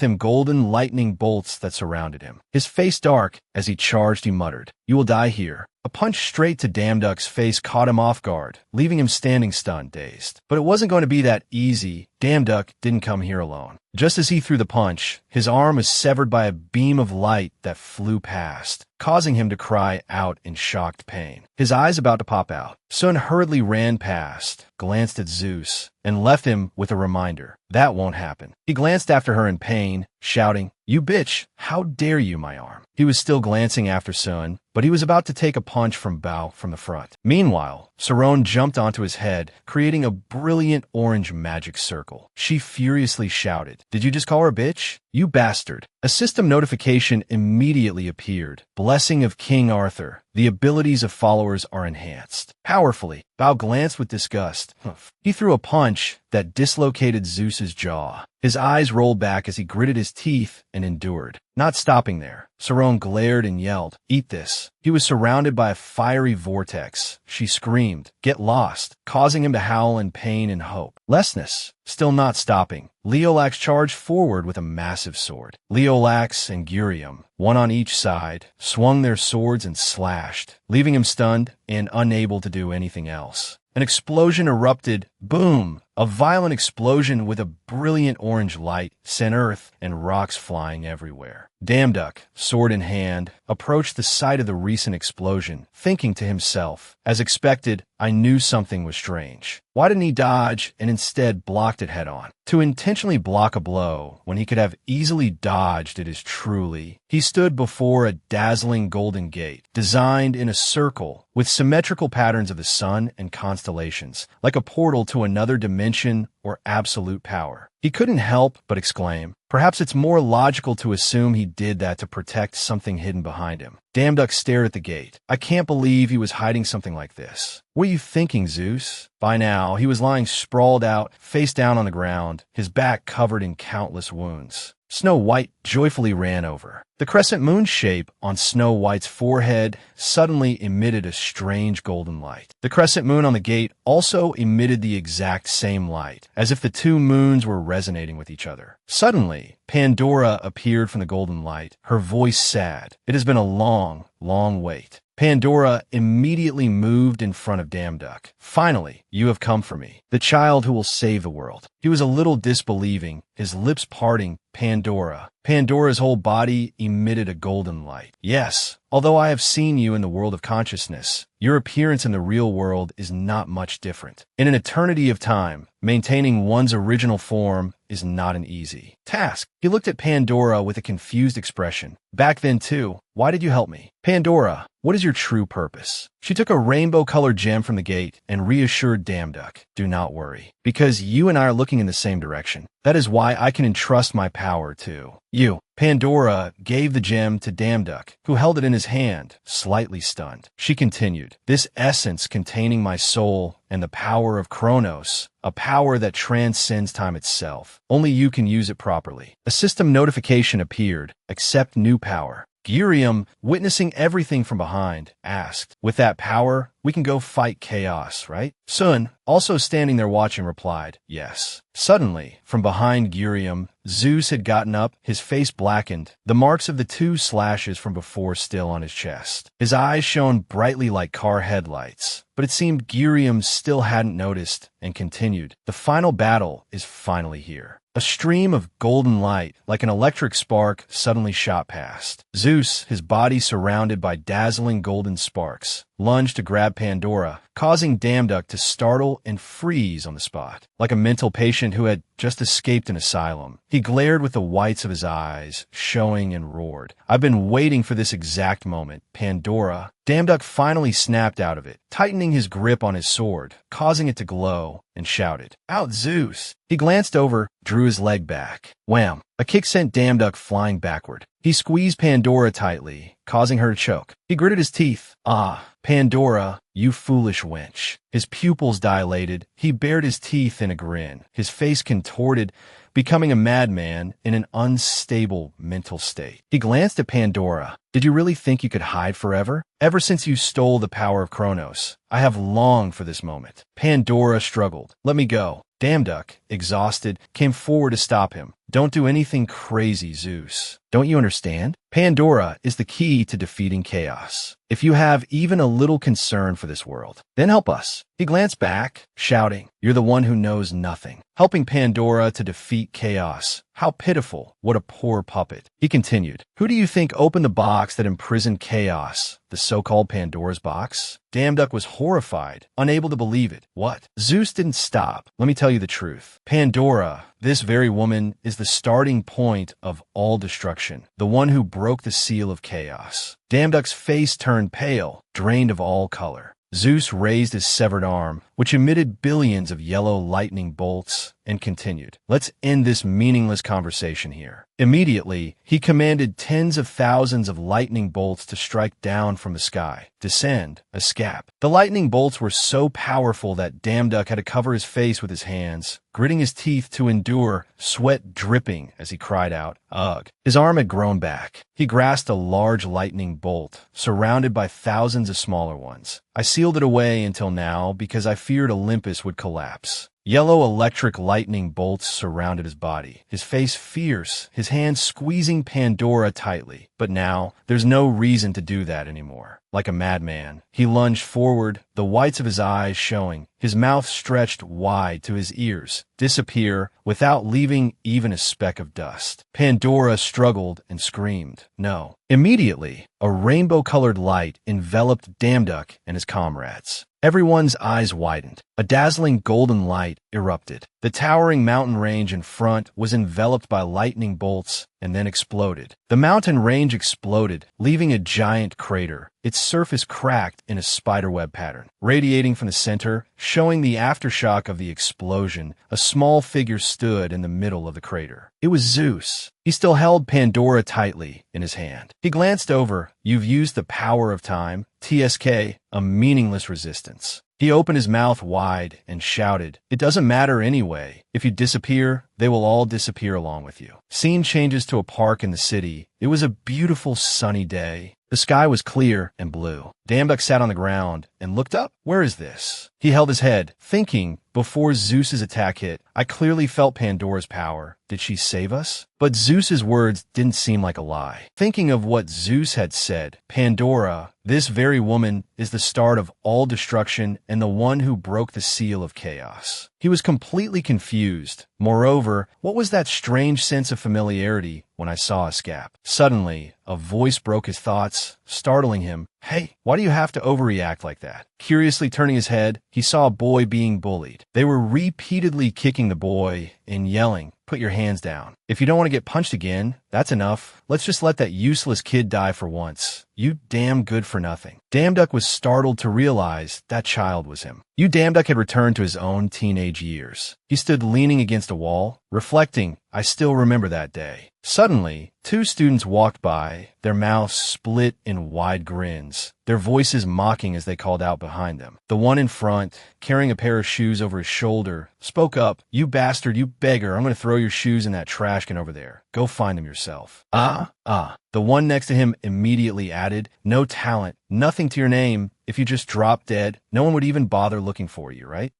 him golden lightning bolts that surrounded him. His face dark, as he charged he muttered, you will die here. A punch straight to Damduck's face caught him off guard, leaving him standing stunned, dazed. But it wasn't going to be that easy. Damduck didn't come here alone. Just as he threw the punch, his arm was severed by a beam of light that flew past, causing him to cry out in shocked pain. His eyes about to pop out. Sun hurriedly ran past, glanced at Zeus, and left him with a reminder. That won't happen. He glanced after her in pain, shouting, you bitch, how dare you, my arm? He was still glancing after Sun, but he was about to take a punch from Bao from the front. Meanwhile, Saron jumped onto his head, creating a brilliant orange magic circle. She furiously shouted, did you just call her a bitch? You bastard. A system notification immediately appeared. Blessing of King Arthur. The abilities of followers are enhanced. Powerfully, Bao glanced with disgust. He threw a punch that dislocated Zeus's jaw. His eyes rolled back as he gritted his teeth and endured. Not stopping there, Saron glared and yelled, eat this. He was surrounded by a fiery vortex. She screamed, get lost, causing him to howl in pain and hope. Lessness, still not stopping. Leolax charged forward with a massive sword. Leolax and Gurium, one on each side, swung their swords and slashed, leaving him stunned and unable to do anything else. An explosion erupted. Boom! A violent explosion with a brilliant orange light sent earth and rocks flying everywhere. Damduck, sword in hand, approached the site of the recent explosion, thinking to himself, as expected, I knew something was strange. Why didn't he dodge and instead blocked it head-on? To intentionally block a blow when he could have easily dodged it is truly. He stood before a dazzling golden gate, designed in a circle with symmetrical patterns of the sun and constellations, like a portal to another dimension or absolute power. He couldn't help but exclaim, perhaps it's more logical to assume he did that to protect something hidden behind him. Damduck stared at the gate. I can't believe he was hiding something like this. What are you thinking, Zeus? By now, he was lying sprawled out, face down on the ground, his back covered in countless wounds. Snow White joyfully ran over. The crescent moon shape on Snow White's forehead suddenly emitted a strange golden light. The crescent moon on the gate also emitted the exact same light, as if the two moons were resonating with each other. Suddenly, Pandora appeared from the golden light, her voice sad. It has been a long, long wait. Pandora immediately moved in front of Damduck. Finally, you have come for me, the child who will save the world. He was a little disbelieving, his lips parting. Pandora. Pandora's whole body emitted a golden light. Yes, although I have seen you in the world of consciousness, your appearance in the real world is not much different. In an eternity of time, maintaining one's original form is not an easy task. He looked at Pandora with a confused expression. Back then, too, why did you help me? Pandora, what is your true purpose? She took a rainbow-colored gem from the gate and reassured Damduck, do not worry, because you and I are looking in the same direction. That is why I can entrust my power to you. Pandora gave the gem to Damduck, who held it in his hand, slightly stunned. She continued, this essence containing my soul and the power of Kronos, a power that transcends time itself. Only you can use it properly. A system notification appeared. Accept new power. Gurium, witnessing everything from behind, asked, with that power, we can go fight chaos, right? Sun, also standing there watching, replied, yes. Suddenly, from behind Gurium, Zeus had gotten up, his face blackened, the marks of the 2 slashes from before still on his chest. His eyes shone brightly like car headlights, but it seemed Gurium still hadn't noticed and continued. The final battle is finally here. A stream of golden light, like an electric spark, suddenly shot past. Zeus, his body surrounded by dazzling golden sparks, lunged to grab Pandora, causing Damduck to startle and freeze on the spot. Like a mental patient who had just escaped an asylum, he glared with the whites of his eyes showing and roared, "I've been waiting for this exact moment, Pandora." Damduck finally snapped out of it, tightening his grip on his sword, causing it to glow, and shouted, "Out, Zeus!" He glanced over, drew his leg back. Wham! A kick sent Damduck flying backward. He squeezed Pandora tightly, causing her to choke. He gritted his teeth. "Ah, Pandora, you foolish wench." His pupils dilated. He bared his teeth in a grin, his face contorted, becoming a madman in an unstable mental state. He glanced at Pandora. "Did you really think you could hide forever? Ever since you stole the power of Kronos, I have longed for this moment." Pandora struggled. "Let me go." Damduck, exhausted, came forward to stop him. "Don't do anything crazy, Zeus. Don't you understand? Pandora is the key to defeating chaos. If you have even a little concern for this world, then help us." He glanced back, shouting, "You're the one who knows nothing. Helping Pandora to defeat chaos. How pitiful. What a poor puppet." He continued, "Who do you think opened the box that imprisoned chaos? The so-called Pandora's box?" Damduck was horrified, unable to believe it. "What?" Zeus didn't stop. "Let me tell you the truth. Pandora, this very woman, is the starting point of all destruction, the one who broke the seal of chaos." Damduck's face turned pale, drained of all color. Zeus raised his severed arm, which emitted billions of yellow lightning bolts, and continued, "Let's end this meaningless conversation here." Immediately, he commanded tens of thousands of lightning bolts to strike down from the sky. Descend, escape. The lightning bolts were so powerful that Damduck had to cover his face with his hands, gritting his teeth to endure, sweat dripping as he cried out, "Ugh." His arm had grown back. He grasped a large lightning bolt, surrounded by thousands of smaller ones. "I sealed it away until now because I feared Olympus would collapse." Yellow electric lightning bolts surrounded his body, his face fierce, his hands squeezing Pandora tightly. But now, there's no reason to do that anymore. Like a madman, he lunged forward, the whites of his eyes showing, his mouth stretched wide to his ears, disappear without leaving even a speck of dust. Pandora struggled and screamed, "No." Immediately, a rainbow-colored light enveloped Damduck and his comrades. Everyone's eyes widened. A dazzling golden light erupted. The towering mountain range in front was enveloped by lightning bolts and then exploded. The mountain range exploded, leaving a giant crater, its surface cracked in a spiderweb pattern. Radiating from the center, showing the aftershock of the explosion, a small figure stood in the middle of the crater. It was Zeus. He still held Pandora tightly in his hand. He glanced over. "You've used the power of time. TSK, a meaningless resistance." He opened his mouth wide and shouted, "It doesn't matter anyway. If you disappear, they will all disappear along with you." Scene changes to a park in the city. It was a beautiful sunny day. The sky was clear and blue. Damduck sat on the ground and looked up. "Where is this?" He held his head, thinking, before Zeus's attack hit, "I clearly felt Pandora's power. Did she save us?" But Zeus's words didn't seem like a lie. Thinking of what Zeus had said, "Pandora, this very woman, is the start of all destruction and the one who broke the seal of chaos." He was completely confused. Moreover, what was that strange sense of familiarity when I saw a scap? Suddenly, a voice broke his thoughts, startling him. "Hey, why do you have to overreact like that?" Curiously turning his head, he saw a boy being bullied. They were repeatedly kicking the boy and yelling, "Put your hands down. If you don't want to get punched again, that's enough. Let's just let that useless kid die for once. You damn good for nothing." Damduck was startled to realize that child was him. Damduck had returned to his own teenage years. He stood leaning against a wall, reflecting, "I still remember that day." Suddenly, 2 students walked by, their mouths split in wide grins, their voices mocking as they called out behind them. The one in front, carrying a pair of shoes over his shoulder, spoke up, "You bastard, you beggar, I'm going to throw your shoes in that trash can over there. Go find them yourself." The one next to him immediately added, "No talent, nothing to your name. If you just drop dead, no one would even bother looking for you, right?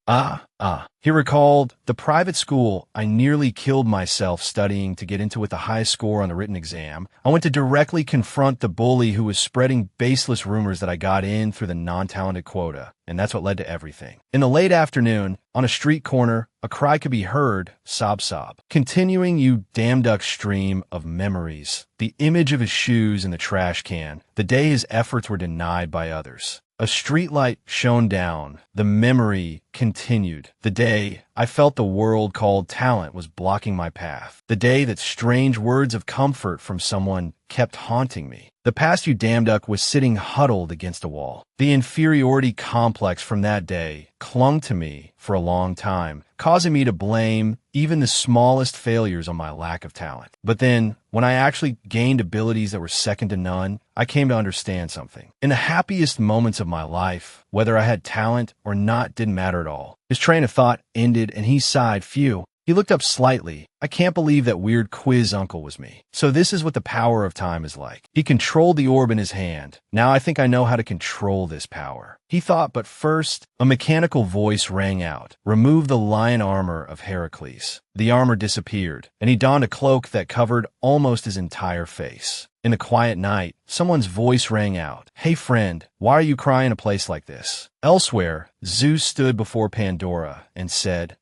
He recalled, the private school I nearly killed myself studying to get into with the highest score on the written exam. I went to directly confront the bully who was spreading baseless rumors that I got in through the non-talented quota, and that's what led to everything. In the late afternoon, on a street corner, a cry could be heard, sob sob. Continuing you damn duck stream of memories, the image of his shoes in the trash can, the day his efforts were denied by others. A streetlight shone down. The memory continued. The day I felt the world called talent was blocking my path. The day that strange words of comfort from someone kept haunting me. The past you damn duck was sitting huddled against a wall. The inferiority complex from that day clung to me for a long time, causing me to blame even the smallest failures on my lack of talent. But then, when I actually gained abilities that were second to none, I came to understand something. In the happiest moments of my life, whether I had talent or not didn't matter at all. His train of thought ended and he sighed, phew. He looked up slightly. I can't believe that weird quiz uncle was me. So this is what the power of time is like. He controlled the orb in his hand. Now I think I know how to control this power. He thought, but first, a mechanical voice rang out. Remove the lion armor of Heracles. The armor disappeared, and he donned a cloak that covered almost his entire face. In the quiet night, someone's voice rang out. Hey friend, why are you crying in a place like this? Elsewhere, Zeus stood before Pandora and said,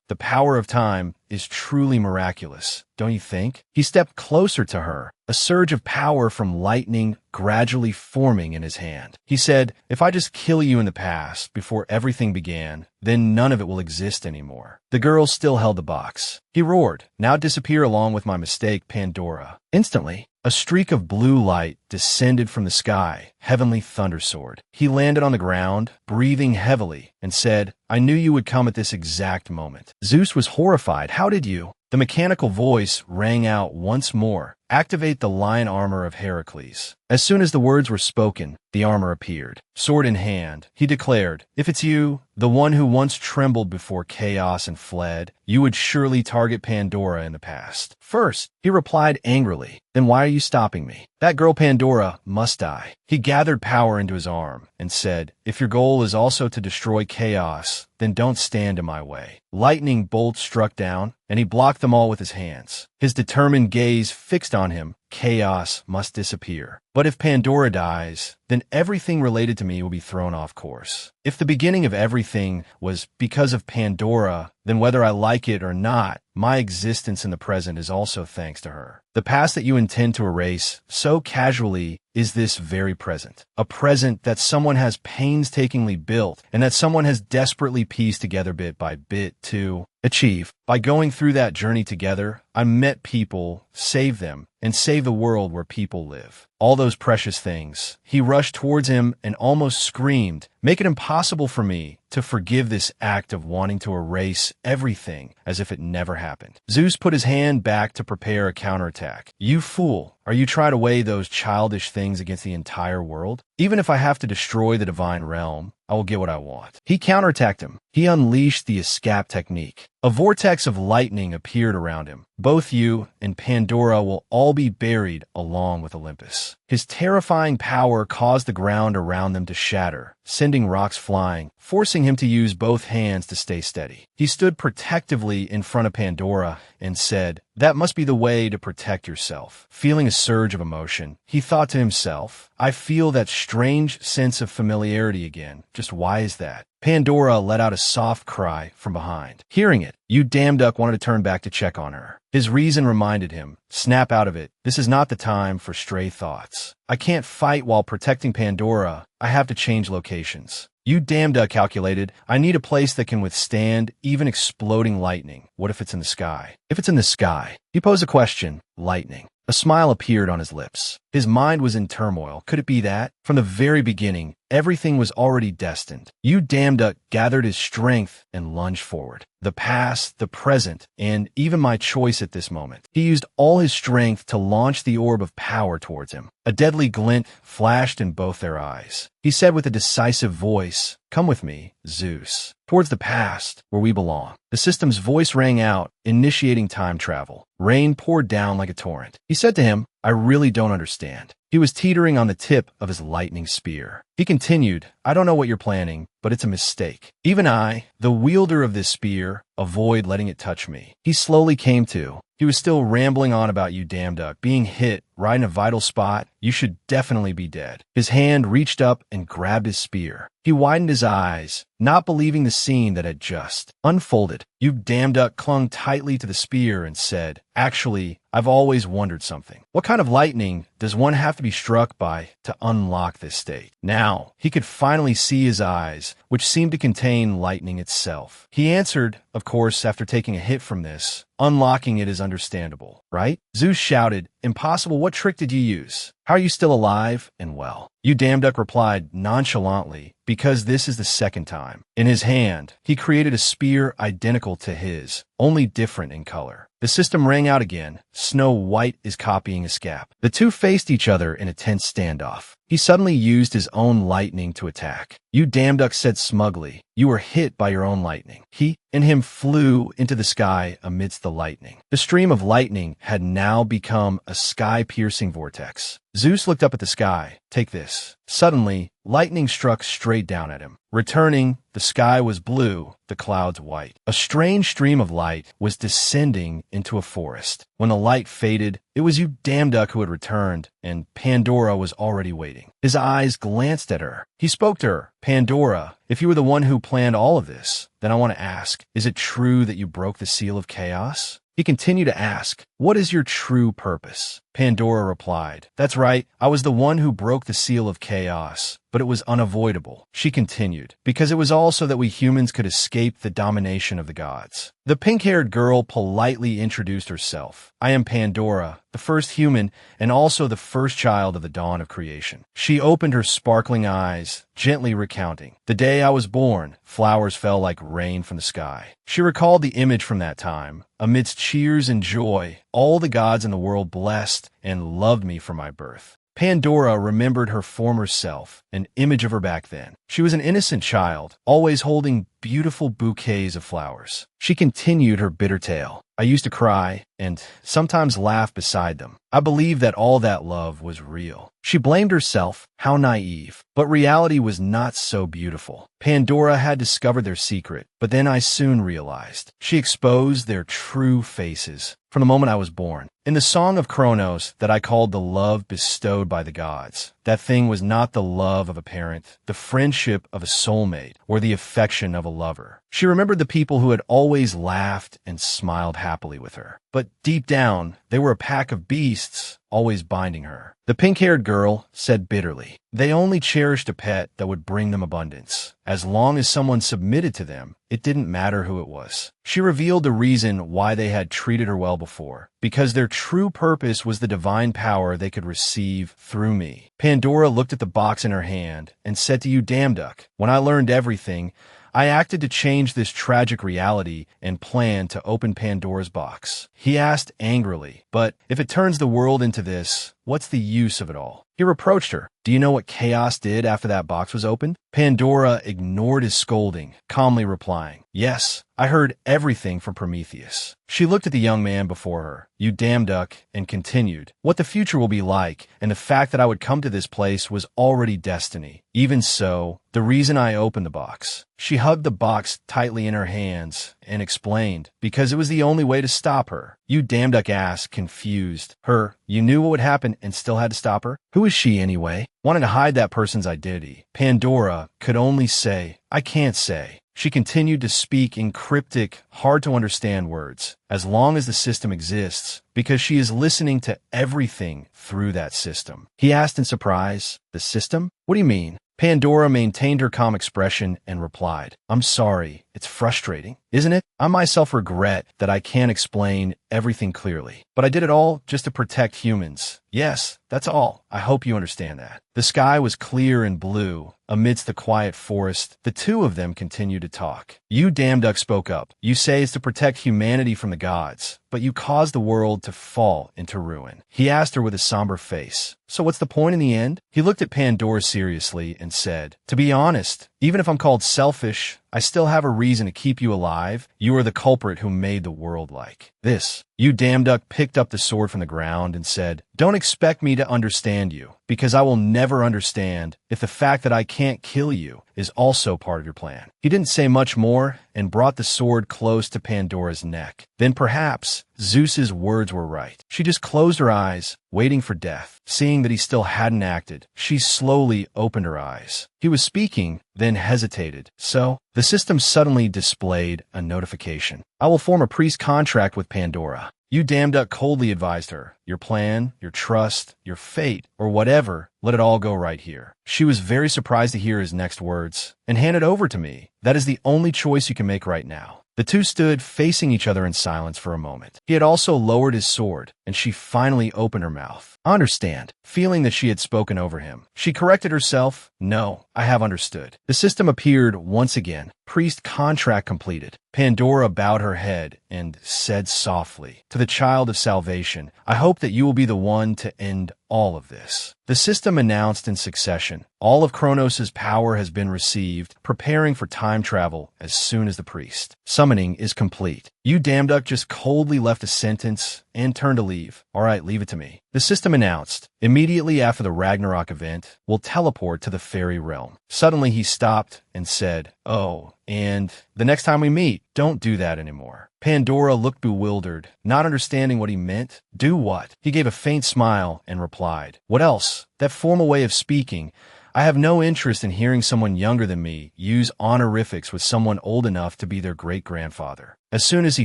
the power of time is truly miraculous, don't you think? He stepped closer to her, a surge of power from lightning gradually forming in his hand. He said, if I just kill you in the past, before everything began, then none of it will exist anymore. The girl still held the box. He roared, now disappear along with my mistake, Pandora. Instantly, a streak of blue light descended from the sky, heavenly thundersword. He landed on the ground, breathing heavily, and said, I knew you would come at this exact moment. Zeus was horrified. How did you? The mechanical voice rang out once more. Activate the lion armor of Heracles. As soon as the words were spoken, the armor appeared. Sword in hand, he declared, if it's you, the one who once trembled before chaos and fled, you would surely target Pandora in the past. First, he replied angrily, then why are you stopping me? That girl Pandora must die. He gathered power into his arm and said, if your goal is also to destroy chaos, then don't stand in my way. Lightning bolts struck down, and he blocked them all with his hands. His determined gaze fixed on him. Chaos must disappear. But if Pandora dies, then everything related to me will be thrown off course. If the beginning of everything was because of Pandora, then whether I like it or not, my existence in the present is also thanks to her. The past that you intend to erase so casually is this very present. A present that someone has painstakingly built and that someone has desperately pieced together bit by bit to achieve. By going through that journey together, I met people, saved them, and saved the world where people live. All those precious things. He rushed towards him and almost screamed, make it impossible for me to forgive this act of wanting to erase everything as if it never happened. Zeus put his hand back to prepare a counterattack. You fool, are you trying to weigh those childish things against the entire world? Even if I have to destroy the divine realm, I will get what I want. He counterattacked him. He unleashed the escape technique. A vortex of lightning appeared around him. Both you and Pandora will all be buried along with Olympus. His terrifying power caused the ground around them to shatter, sending rocks flying, forcing him to use both hands to stay steady. He stood protectively in front of Pandora and said, that must be the way to protect yourself. Feeling a surge of emotion, he thought to himself, I feel that strange sense of familiarity again. Just why is that? Pandora let out a soft cry from behind. Hearing it, you damn duck wanted to turn back to check on her. His reason reminded him, snap out of it. This is not the time for stray thoughts. I can't fight while protecting Pandora. I have to change locations. You damn duck calculated, I need a place that can withstand even exploding lightning. What if it's in the sky? If it's in the sky, he posed a question, lightning. A smile appeared on his lips. His mind was in turmoil. Could it be that? From the very beginning, everything was already destined. You damn duck gathered his strength and lunged forward. The past, the present, and even my choice at this moment. He used all his strength to launch the orb of power towards him. A deadly glint flashed in both their eyes. He said with a decisive voice, come with me, Zeus, towards the past, where we belong. The system's voice rang out, initiating time travel. Rain poured down like a torrent. He said to him, I really don't understand. He was teetering on the tip of his lightning spear. He continued, I don't know what you're planning, but it's a mistake. Even I, the wielder of this spear, avoid letting it touch me. He slowly came to. He was still rambling on about you damn duck being hit right in a vital spot. You should definitely be dead. His hand reached up and grabbed his spear. He widened his eyes, not believing the scene that had just unfolded. You damn duck clung tightly to the spear and said, actually, I've always wondered something. What kind of lightning does one have to be struck by to unlock this state? Now, he could finally see his eyes, which seemed to contain lightning itself. He answered, of course, after taking a hit from this, unlocking it is understandable, right? Zeus shouted, impossible, what trick did you use? How are you still alive and well? You damn duck replied nonchalantly, because this is the second time. In his hand, he created a spear identical to his, only different in color. The system rang out again. Snow White is copying a scap. The two faced each other in a tense standoff. He suddenly used his own lightning to attack. You damn duck said smugly, you were hit by your own lightning. He and him flew into the sky amidst the lightning. The stream of lightning had now become a sky-piercing vortex. Zeus looked up at the sky. Take this. Suddenly, lightning struck straight down at him. Returning, the sky was blue, the clouds white. A strange stream of light was descending into a forest. When the light faded, it was you damn duck who had returned, and Pandora was already waiting. His eyes glanced at her. He spoke to her. Pandora, if you were the one who planned all of this, then I want to ask, is it true that you broke the seal of chaos? He continued to ask, what is your true purpose? Pandora replied, that's right, I was the one who broke the seal of chaos, but it was unavoidable. She continued, because it was also that we humans could escape the domination of the gods. The pink-haired girl politely introduced herself. I am Pandora, the first human and also the first child of the dawn of creation. She opened her sparkling eyes, gently recounting. The day I was born, flowers fell like rain from the sky. She recalled the image from that time. Amidst cheers and joy, all the gods in the world blessed and loved me for my birth. Pandora remembered her former self, an image of her back then. She was an innocent child, always holding beautiful bouquets of flowers. She continued her bitter tale. I used to cry and sometimes laugh beside them. I believed that all that love was real. She blamed herself. How naive. But reality was not so beautiful. Pandora had discovered their secret, but then I soon realized. She exposed their true faces from the moment I was born. In the Song of Kronos that I called the love bestowed by the gods, that thing was not the love of a parent, the friendship of a soulmate, or the affection of a lover. She remembered the people who had always laughed and smiled happily with her. But deep down, they were a pack of beasts, always binding her. The pink-haired girl said bitterly, they only cherished a pet that would bring them abundance. As long as someone submitted to them, it didn't matter who it was. She revealed the reason why they had treated her well before, because their true purpose was the divine power they could receive through me. Pandora looked at the box in her hand and said to you, damn duck, when I learned everything, I acted to change this tragic reality and planned to open Pandora's box. He asked angrily, but if it turns the world into this, what's the use of it all? He reproached her. Do you know what chaos did after that box was opened? Pandora ignored his scolding, calmly replying, yes, I heard everything from Prometheus. She looked at the young man before her, you damn duck, and continued, what the future will be like, and the fact that I would come to this place was already destiny. Even so, the reason I opened the box. She hugged the box tightly in her hands and explained, because it was the only way to stop her. You damn duck asked, confused. Her, you knew what would happen and still had to stop her? Who is she anyway? Wanting to hide that person's identity. Pandora could only say, I can't say. She continued to speak in cryptic, hard-to-understand words, as long as the system exists, because she is listening to everything through that system. He asked in surprise, the system? What do you mean? Pandora maintained her calm expression and replied, I'm sorry, it's frustrating, isn't it? I myself regret that I can't explain everything clearly, but I did it all just to protect humans. Yes, that's all. I hope you understand that. The sky was clear and blue. Amidst the quiet forest, the two of them continued to talk. You damn duck spoke up. You say it's to protect humanity from the gods, but you caused the world to fall into ruin. He asked her with a somber face. So what's the point in the end? He looked at Pandora seriously and said, to be honest, even if I'm called selfish, I still have a reason to keep you alive. You are the culprit who made the world like this. Yu Damduck picked up the sword from the ground and said, "Don't expect me to understand you, because I will never understand if the fact that I can't kill you is also part of your plan." He didn't say much more and brought the sword close to Pandora's neck. Then perhaps Zeus's words were right. She just closed her eyes, waiting for death. Seeing that he still hadn't acted, she slowly opened her eyes. He was speaking, then hesitated. So, the system suddenly displayed a notification. "I will form a priest contract with Pandora." Yu Damduck coldly advised her, "Your plan, your trust, your fate, or whatever, let it all go right here." She was very surprised to hear his next words. "And hand it over to me. That is the only choice you can make right now." The two stood facing each other in silence for a moment. He had also lowered his sword, and she finally opened her mouth. "I understand," feeling that she had spoken over him. She corrected herself. "No, I have understood." The system appeared once again. Priest contract completed. Pandora bowed her head and said softly, "To the child of salvation, I hope that you will be the one to end all of this." The system announced in succession, "All of Kronos' power has been received, preparing for time travel as soon as the priest. Summoning is complete." Yu Damduck just coldly left a sentence and turned to leave. "All right, leave it to me." The system announced, "Immediately after the Ragnarok event, we'll teleport to the fairy realm." Suddenly he stopped and said, "Oh, and the next time we meet, don't do that anymore." Pandora looked bewildered, not understanding what he meant. "Do what?" He gave a faint smile and replied, "What else? That formal way of speaking. I have no interest in hearing someone younger than me use honorifics with someone old enough to be their great-grandfather." As soon as he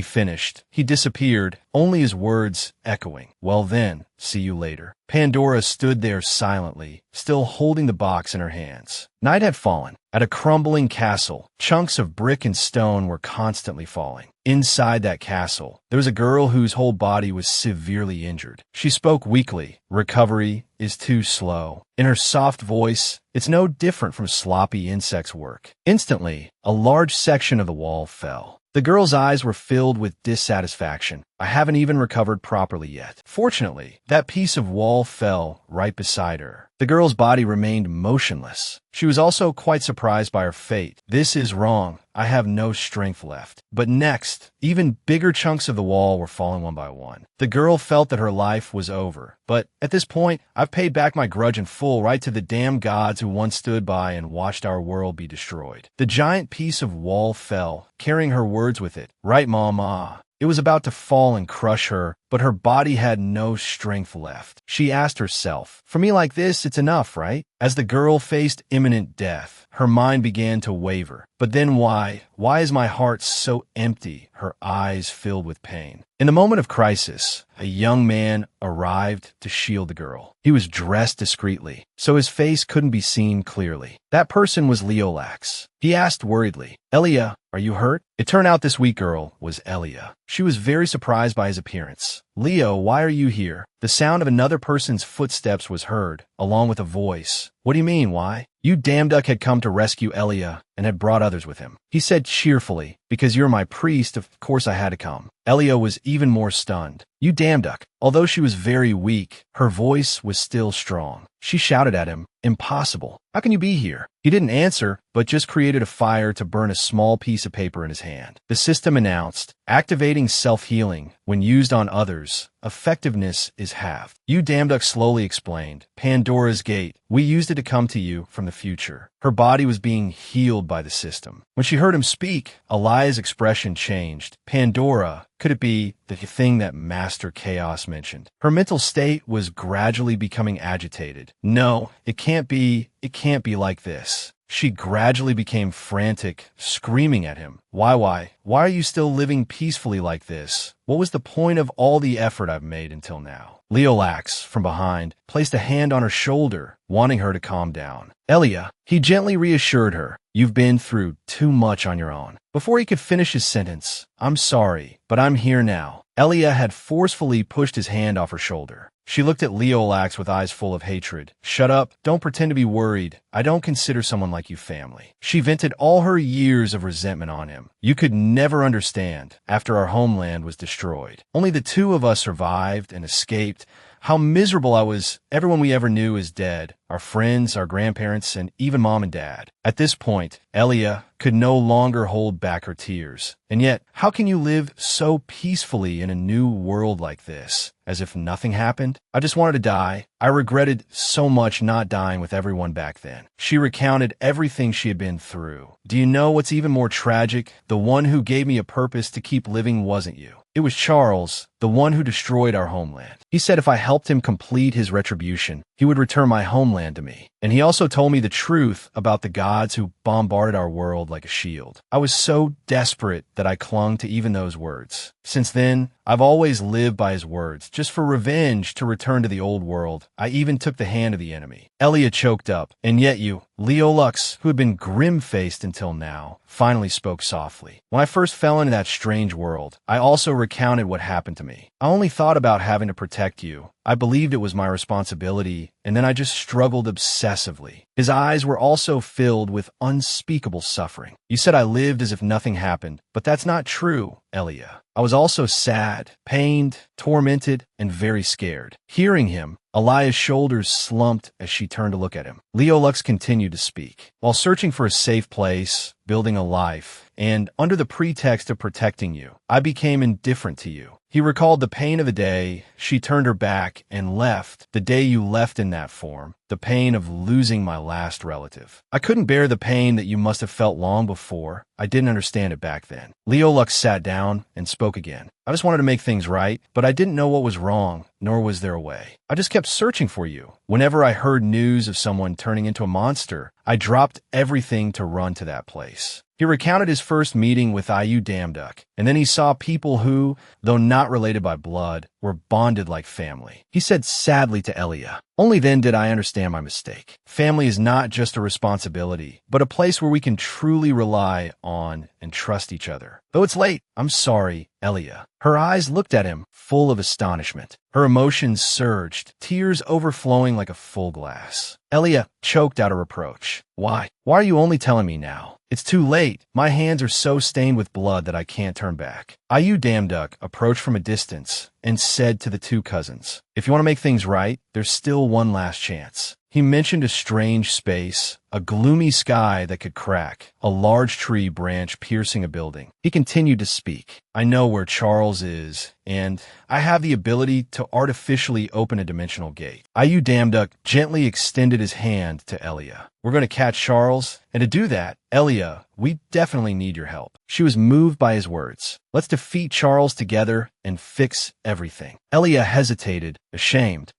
finished, he disappeared, only his words echoing. "Well then, see you later." Pandora stood there silently, still holding the box in her hands. Night had fallen. At a crumbling castle, chunks of brick and stone were constantly falling. Inside that castle, there was a girl whose whole body was severely injured. She spoke weakly. "Recovery is too slow." In her soft voice, "It's no different from sloppy insects' work." Instantly, a large section of the wall fell. The girl's eyes were filled with dissatisfaction. "I haven't even recovered properly yet." Fortunately, that piece of wall fell right beside her. The girl's body remained motionless. She was also quite surprised by her fate. "This is wrong. I have no strength left." But next, even bigger chunks of the wall were falling one by one. The girl felt that her life was over. "But at this point, I've paid back my grudge in full, right to the damn gods who once stood by and watched our world be destroyed." The giant piece of wall fell, carrying her words with it. "Right, Mama." It was about to fall and crush her, but her body had no strength left. She asked herself, "For me like this, it's enough, right?" As the girl faced imminent death, her mind began to waver. "But then why is my heart so empty?" Her eyes filled with pain. In the moment of crisis, a young man arrived to shield the girl. He was dressed discreetly, so his face couldn't be seen clearly. That person was Leolax. He asked worriedly, "Elia, are you hurt?" It turned out this weak girl was Elia. She was very surprised by his appearance. "Leo, why are you here?" The sound of another person's footsteps was heard, along with a voice. "What do you mean, why?" Yu Damduck had come to rescue Elia and had brought others with him. He said cheerfully, "Because you're my priest, of course I had to come." Elia was even more stunned. Yu Damduck, although she was very weak, her voice was still strong. She shouted at him, "Impossible. How can you be here?" He didn't answer, but just created a fire to burn a small piece of paper in his hand. The system announced, "Activating self-healing. When used on others, effectiveness is halved." Yu Damduck slowly explained, "Pandora's gate. We used it to come to you from the future." Her body was being healed by the system. When she heard him speak, Elia's expression changed. "Pandora, could it be the thing that Master Chaos mentioned?" Her mental state was gradually becoming agitated. "No, it can't be like this." She gradually became frantic, screaming at him. Why are you still living peacefully like this? What was the point of all the effort I've made until now?" Leolax, from behind, placed a hand on her shoulder, wanting her to calm down. "Elia," he gently reassured her, "you've been through too much on your own." Before he could finish his sentence, "I'm sorry, but I'm here now." Elia had forcefully pushed his hand off her shoulder. She looked at Leolax with eyes full of hatred. "Shut up. Don't pretend to be worried. I don't consider someone like you family." She vented all her years of resentment on him. "You could never understand after our homeland was destroyed. Only the two of us survived and escaped. how miserable I was. Everyone we ever knew is dead. Our friends, our grandparents, and even mom and dad. At this point, Elia could no longer hold back her tears. And yet, how can you live so peacefully in a new world like this, as if nothing happened? I just wanted to die. I regretted so much not dying with everyone back then. She recounted everything she had been through. Do you know what's even more tragic? The one who gave me a purpose to keep living wasn't you. It was Charles, the one who destroyed our homeland. He said if I helped him complete his retribution, he would return my homeland to me. And he also told me the truth about the gods who bombarded our world like a shield. I was so desperate that I clung to even those words. Since then, I've always lived by his words, just for revenge to return to the old world. I even took the hand of the enemy. Elia choked up, and yet you, Leolux, who had been grim-faced until now, finally spoke softly. When I first fell into that strange world, I also recounted what happened to me. I only thought about having to protect you. I believed it was my responsibility, and then I just struggled obsessively. His eyes were also filled with unspeakable suffering. You said I lived as if nothing happened, but that's not true, Elia. I was also sad, pained, tormented, and very scared. Hearing him, Elia's shoulders slumped as she turned to look at him. Leolux continued to speak. While searching for a safe place, building a life, and under the pretext of protecting you, I became indifferent to you. He recalled the pain of the day she turned her back and left, the day you left in that form, the pain of losing my last relative. I couldn't bear the pain that you must have felt long before. I didn't understand it back then. Leolux sat down and spoke again. I just wanted to make things right, but I didn't know what was wrong, nor was there a way. I just kept searching for you. Whenever I heard news of someone turning into a monster, I dropped everything to run to that place. He recounted his first meeting with Ayu Damduk, and then he saw people who, though not related by blood, were bonded like family. He said sadly to Elia, "Only then did I understand my mistake. Family is not just a responsibility, but a place where we can truly rely on and trust each other. Though it's late, I'm sorry, Elia." Her eyes looked at him, full of astonishment. Her emotions surged, tears overflowing like a full glass. Elia choked out a reproach. Why? Why are you only telling me now? It's too late. My hands are so stained with blood that I can't turn back. Ayu Damduk approached from a distance and said to the two cousins, "If you want to make things right, there's still one last chance." He mentioned a strange space, a gloomy sky that could crack, a large tree branch piercing a building. He continued to speak. "I know where Charles is, and I have the ability to artificially open a dimensional gate." Ayu Damduk gently extended his hand to Elia. "We're going to catch Charles, and to do that, Elia, we definitely need your help." She was moved by his words. "Let's defeat Charles together and fix everything." Elia hesitated, ashamed.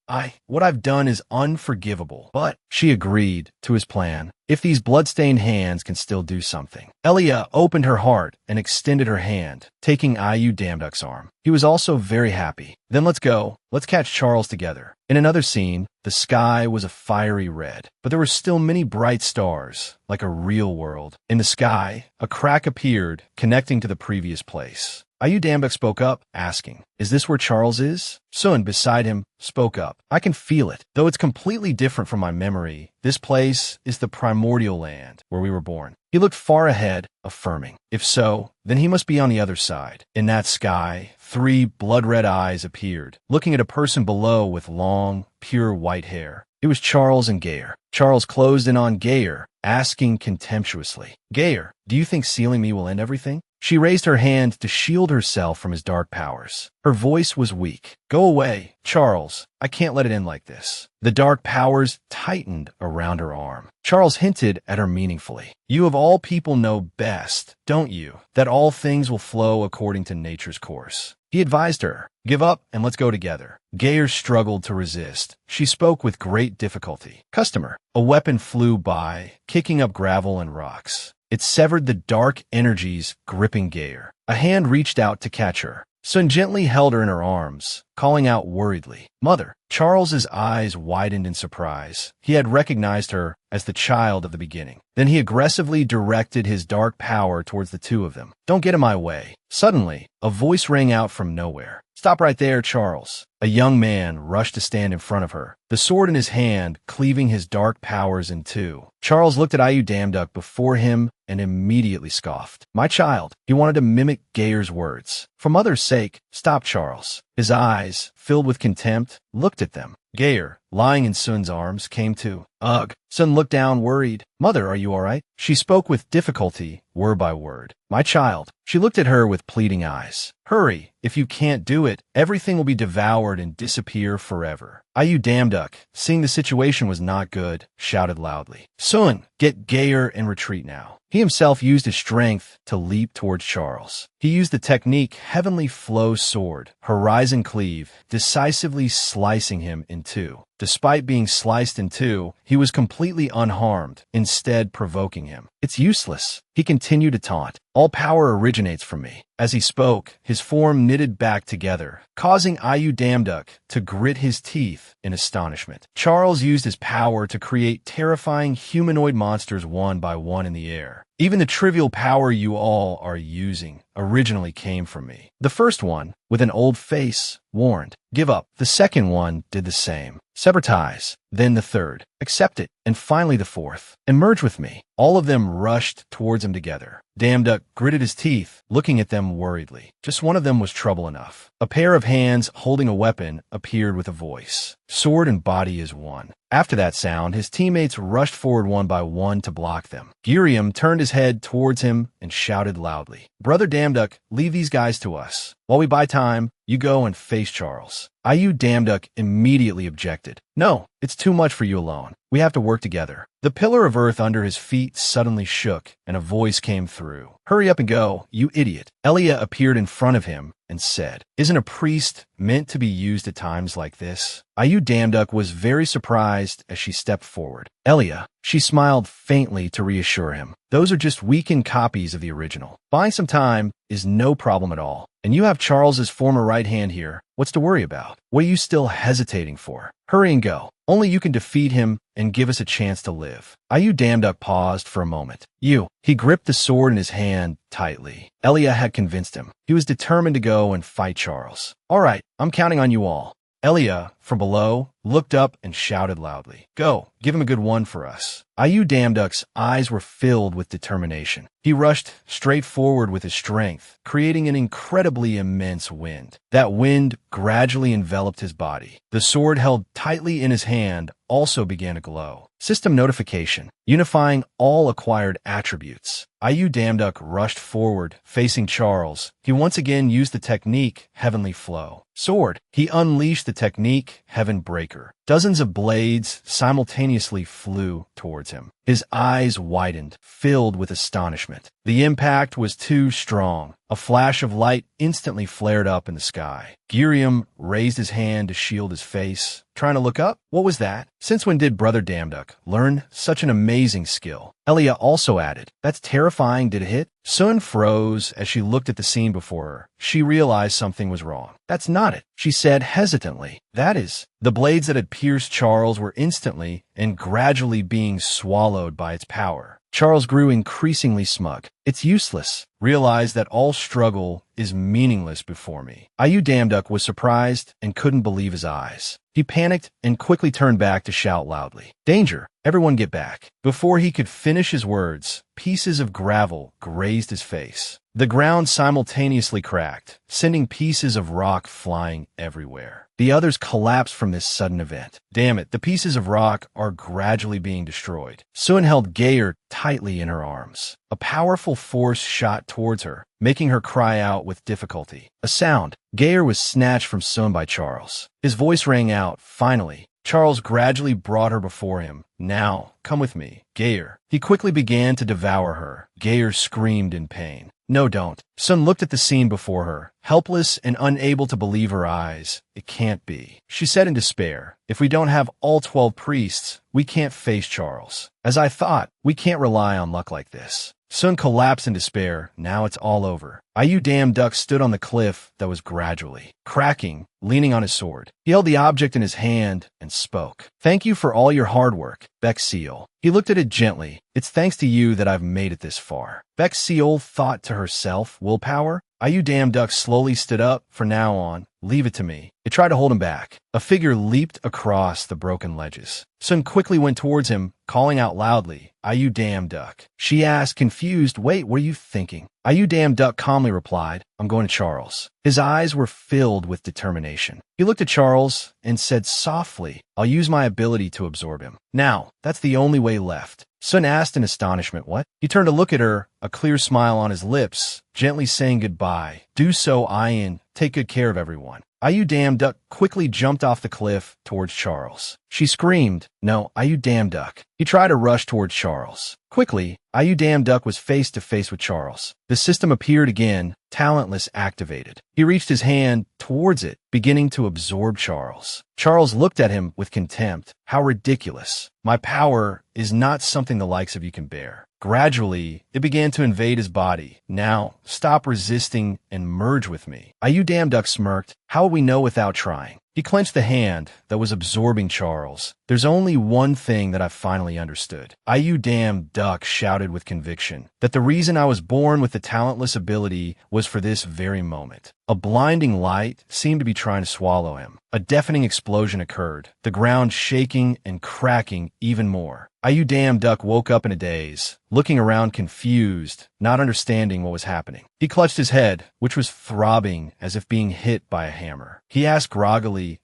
What I've done is unforgivable." But she agreed to his plan. If these bloodstained hands can still do something. Elia opened her heart and extended her hand, taking Ayu Damduk's arm. He was also very happy. "Then let's go. Let's catch Charles together." In another scene, the sky was a fiery red, but there were still many bright stars, like a real world. In the sky, a crack appeared, connecting to the previous place. Ayu Damduk spoke up, asking, "Is this where Charles is?" Sun, beside him, spoke up. "I can feel it. Though it's completely different from my memory, this place is the primordial land where we were born." He looked far ahead, affirming, "If so, then he must be on the other side." In that sky, 3 blood-red eyes appeared, looking at a person below with long, pure white hair. It was Charles and Gayer. Charles closed in on Gayer, asking contemptuously, "Gayer, do you think sealing me will end everything?" She raised her hand to shield herself from his dark powers. Her voice was weak. "Go away, Charles. I can't let it end like this." The dark powers tightened around her arm. Charles hinted at her meaningfully. "You of all people know best, don't you, that all things will flow according to nature's course." He advised her, "Give up and let's go together." Gayer struggled to resist. She spoke with great difficulty. "Customer." A weapon flew by, kicking up gravel and rocks. It severed the dark energies gripping Gayer. A hand reached out to catch her. Sun gently held her in her arms, calling out worriedly, "Mother." Charles's eyes widened in surprise. He had recognized her as the child of the beginning. Then he aggressively directed his dark power towards the two of them. "Don't get in my way." Suddenly, a voice rang out from nowhere. Stop right there, Charles. A young man rushed to stand in front of her, the sword in his hand, cleaving his dark powers in two. Charles looked at Ayu Damduk before him and immediately scoffed. My child, he wanted to mimic Geyer's words. For mother's sake, stop, Charles. His eyes, filled with contempt, looked at them. Geyer, lying in Sun's arms, came to. Ugh. Sun looked down, worried. Mother, are you all right? She spoke with difficulty, word by word. My child. She looked at her with pleading eyes. Hurry. If you can't do it, everything will be devoured and disappear forever. Ayu Damduk, seeing the situation was not good, shouted loudly. Sun, get Geyer and retreat now. He himself used his strength to leap towards Charles. He used the technique Heavenly Flow Sword, Horizon Cleave, decisively slicing him in two. Despite being sliced in two, he was completely unharmed, instead provoking him. It's useless. He continued to taunt. All power originates from me. As he spoke, his form knitted back together, causing Ayu Damduk to grit his teeth in astonishment. Charles used his power to create terrifying humanoid monsters one by one in the air. Even the trivial power you all are using originally came from me. The first one, with an old face, warned, give up. The second one did the same. Sever ties. Then the third, accept it. And finally the fourth, emerge with me. All of them rushed towards him together. Damduk gritted his teeth, looking at them worriedly. Just one of them was trouble enough. A pair of hands holding a weapon appeared with a voice. Sword and body is one. After that sound, his teammates rushed forward one by one to block them. Giriam turned his head towards him and shouted loudly, Brother Damduk, leave these guys to us. While we buy time, you go and face Charles. Ayu Damduk immediately objected. No, it's too much for you alone. We have to work together. The pillar of earth under his feet suddenly shook, and a voice came through. Hurry up and go, you idiot. Elia appeared in front of him and said, Isn't a priest meant to be used at times like this? Ayu Damduk was very surprised as she stepped forward. Elia, she smiled faintly to reassure him. Those are just weakened copies of the original. Buying some time is no problem at all. And you have Charles's former right hand here. What's to worry about? What are you still hesitating for? Hurry and go. Only you can defeat him and give us a chance to live. Ayu Damduk paused for a moment. He gripped the sword in his hand tightly. Elia had convinced him. He was determined to go and fight Charles. All right, I'm counting on you all. Elia, from below, looked up and shouted loudly, Go, give him a good one for us. Ayu Damduk's eyes were filled with determination. He rushed straight forward with his strength, creating an incredibly immense wind. That wind gradually enveloped his body. The sword held tightly in his hand also began to glow. System notification, unifying all acquired attributes. Ayu Damduk rushed forward, facing Charles. He once again used the technique Heavenly Flow. Sword, he unleashed the technique Heaven Breaker. Dozens of blades simultaneously flew towards him. His eyes widened, filled with astonishment. The impact was too strong. A flash of light instantly flared up in the sky. Giriam raised his hand to shield his face. Trying to look up? What was that? Since when did Brother Damduk learn such an amazing skill? Elia also added, That's terrifying, did it hit? Sun froze as she looked at the scene before her. She realized something was wrong. That's not it, she said hesitantly. That is. The blades that had pierced Charles were instantly and gradually being swallowed by its power. Charles grew increasingly smug. It's useless. Realize that all struggle is meaningless before me. Ayu Damduk was surprised and couldn't believe his eyes. He panicked and quickly turned back to shout loudly, Danger! Everyone get back. Before he could finish his words, pieces of gravel grazed his face. The ground simultaneously cracked, sending pieces of rock flying everywhere. The others collapsed from this sudden event. Damn it, the pieces of rock are gradually being destroyed. Sun held Geyer tightly in her arms. A powerful force shot towards her, making her cry out with difficulty. A sound. Geyer was snatched from Sun by Charles. His voice rang out, finally. Charles gradually brought her before him. Now, come with me, Geyer. He quickly began to devour her. Geyer screamed in pain. No, don't. Sun looked at the scene before her, helpless and unable to believe her eyes. It can't be. She said in despair, If we don't have all 12 priests, we can't face Charles. As I thought, we can't rely on luck like this. Sun collapsed in despair. Now it's all over. Ayu Damduk stood on the cliff that was gradually cracking, leaning on his sword. He held the object in his hand and spoke. Thank you for all your hard work, Bexiel. He looked at it gently. It's thanks to you that I've made it this far. Bexiel thought to herself, willpower? Ayu Damduk slowly stood up. From now on, leave it to me. It tried to hold him back. A figure leaped across the broken ledges. Sun quickly went towards him, calling out loudly, "Are you damn duck?" She asked, confused, "Wait, what are you thinking?" "Are you damn duck?" calmly replied, "I'm going to Charles." His eyes were filled with determination. He looked at Charles and said softly, "I'll use my ability to absorb him. Now, that's the only way left." Sun asked in astonishment, "What?" He turned to look at her, a clear smile on his lips, gently saying goodbye. "Do so, Ian. Take good care of everyone." "Are you damn duck?" quickly jumped off the cliff towards Charles. She screamed, "No, are you damn duck?" He tried to rush towards Charles. Quickly, Are You Damn Duck was face to face with Charles. The system appeared again, talentless activated. He reached his hand towards it, beginning to absorb Charles. Charles looked at him with contempt. "How ridiculous. My power is not something the likes of you can bear." Gradually, it began to invade his body. "Now, stop resisting and merge with me." Are You Damn Duck smirked. "How will we know without trying?" He clenched the hand that was absorbing Charles. "There's only one thing that I've finally understood." Are You Damn Duck shouted with conviction that the reason I was born with the talentless ability was for this very moment. A blinding light seemed to be trying to swallow him. A deafening explosion occurred, the ground shaking and cracking even more. Are You Damn Duck woke up in a daze, looking around confused, not understanding what was happening. He clutched his head, which was throbbing as if being hit by a hammer. He asked groggily,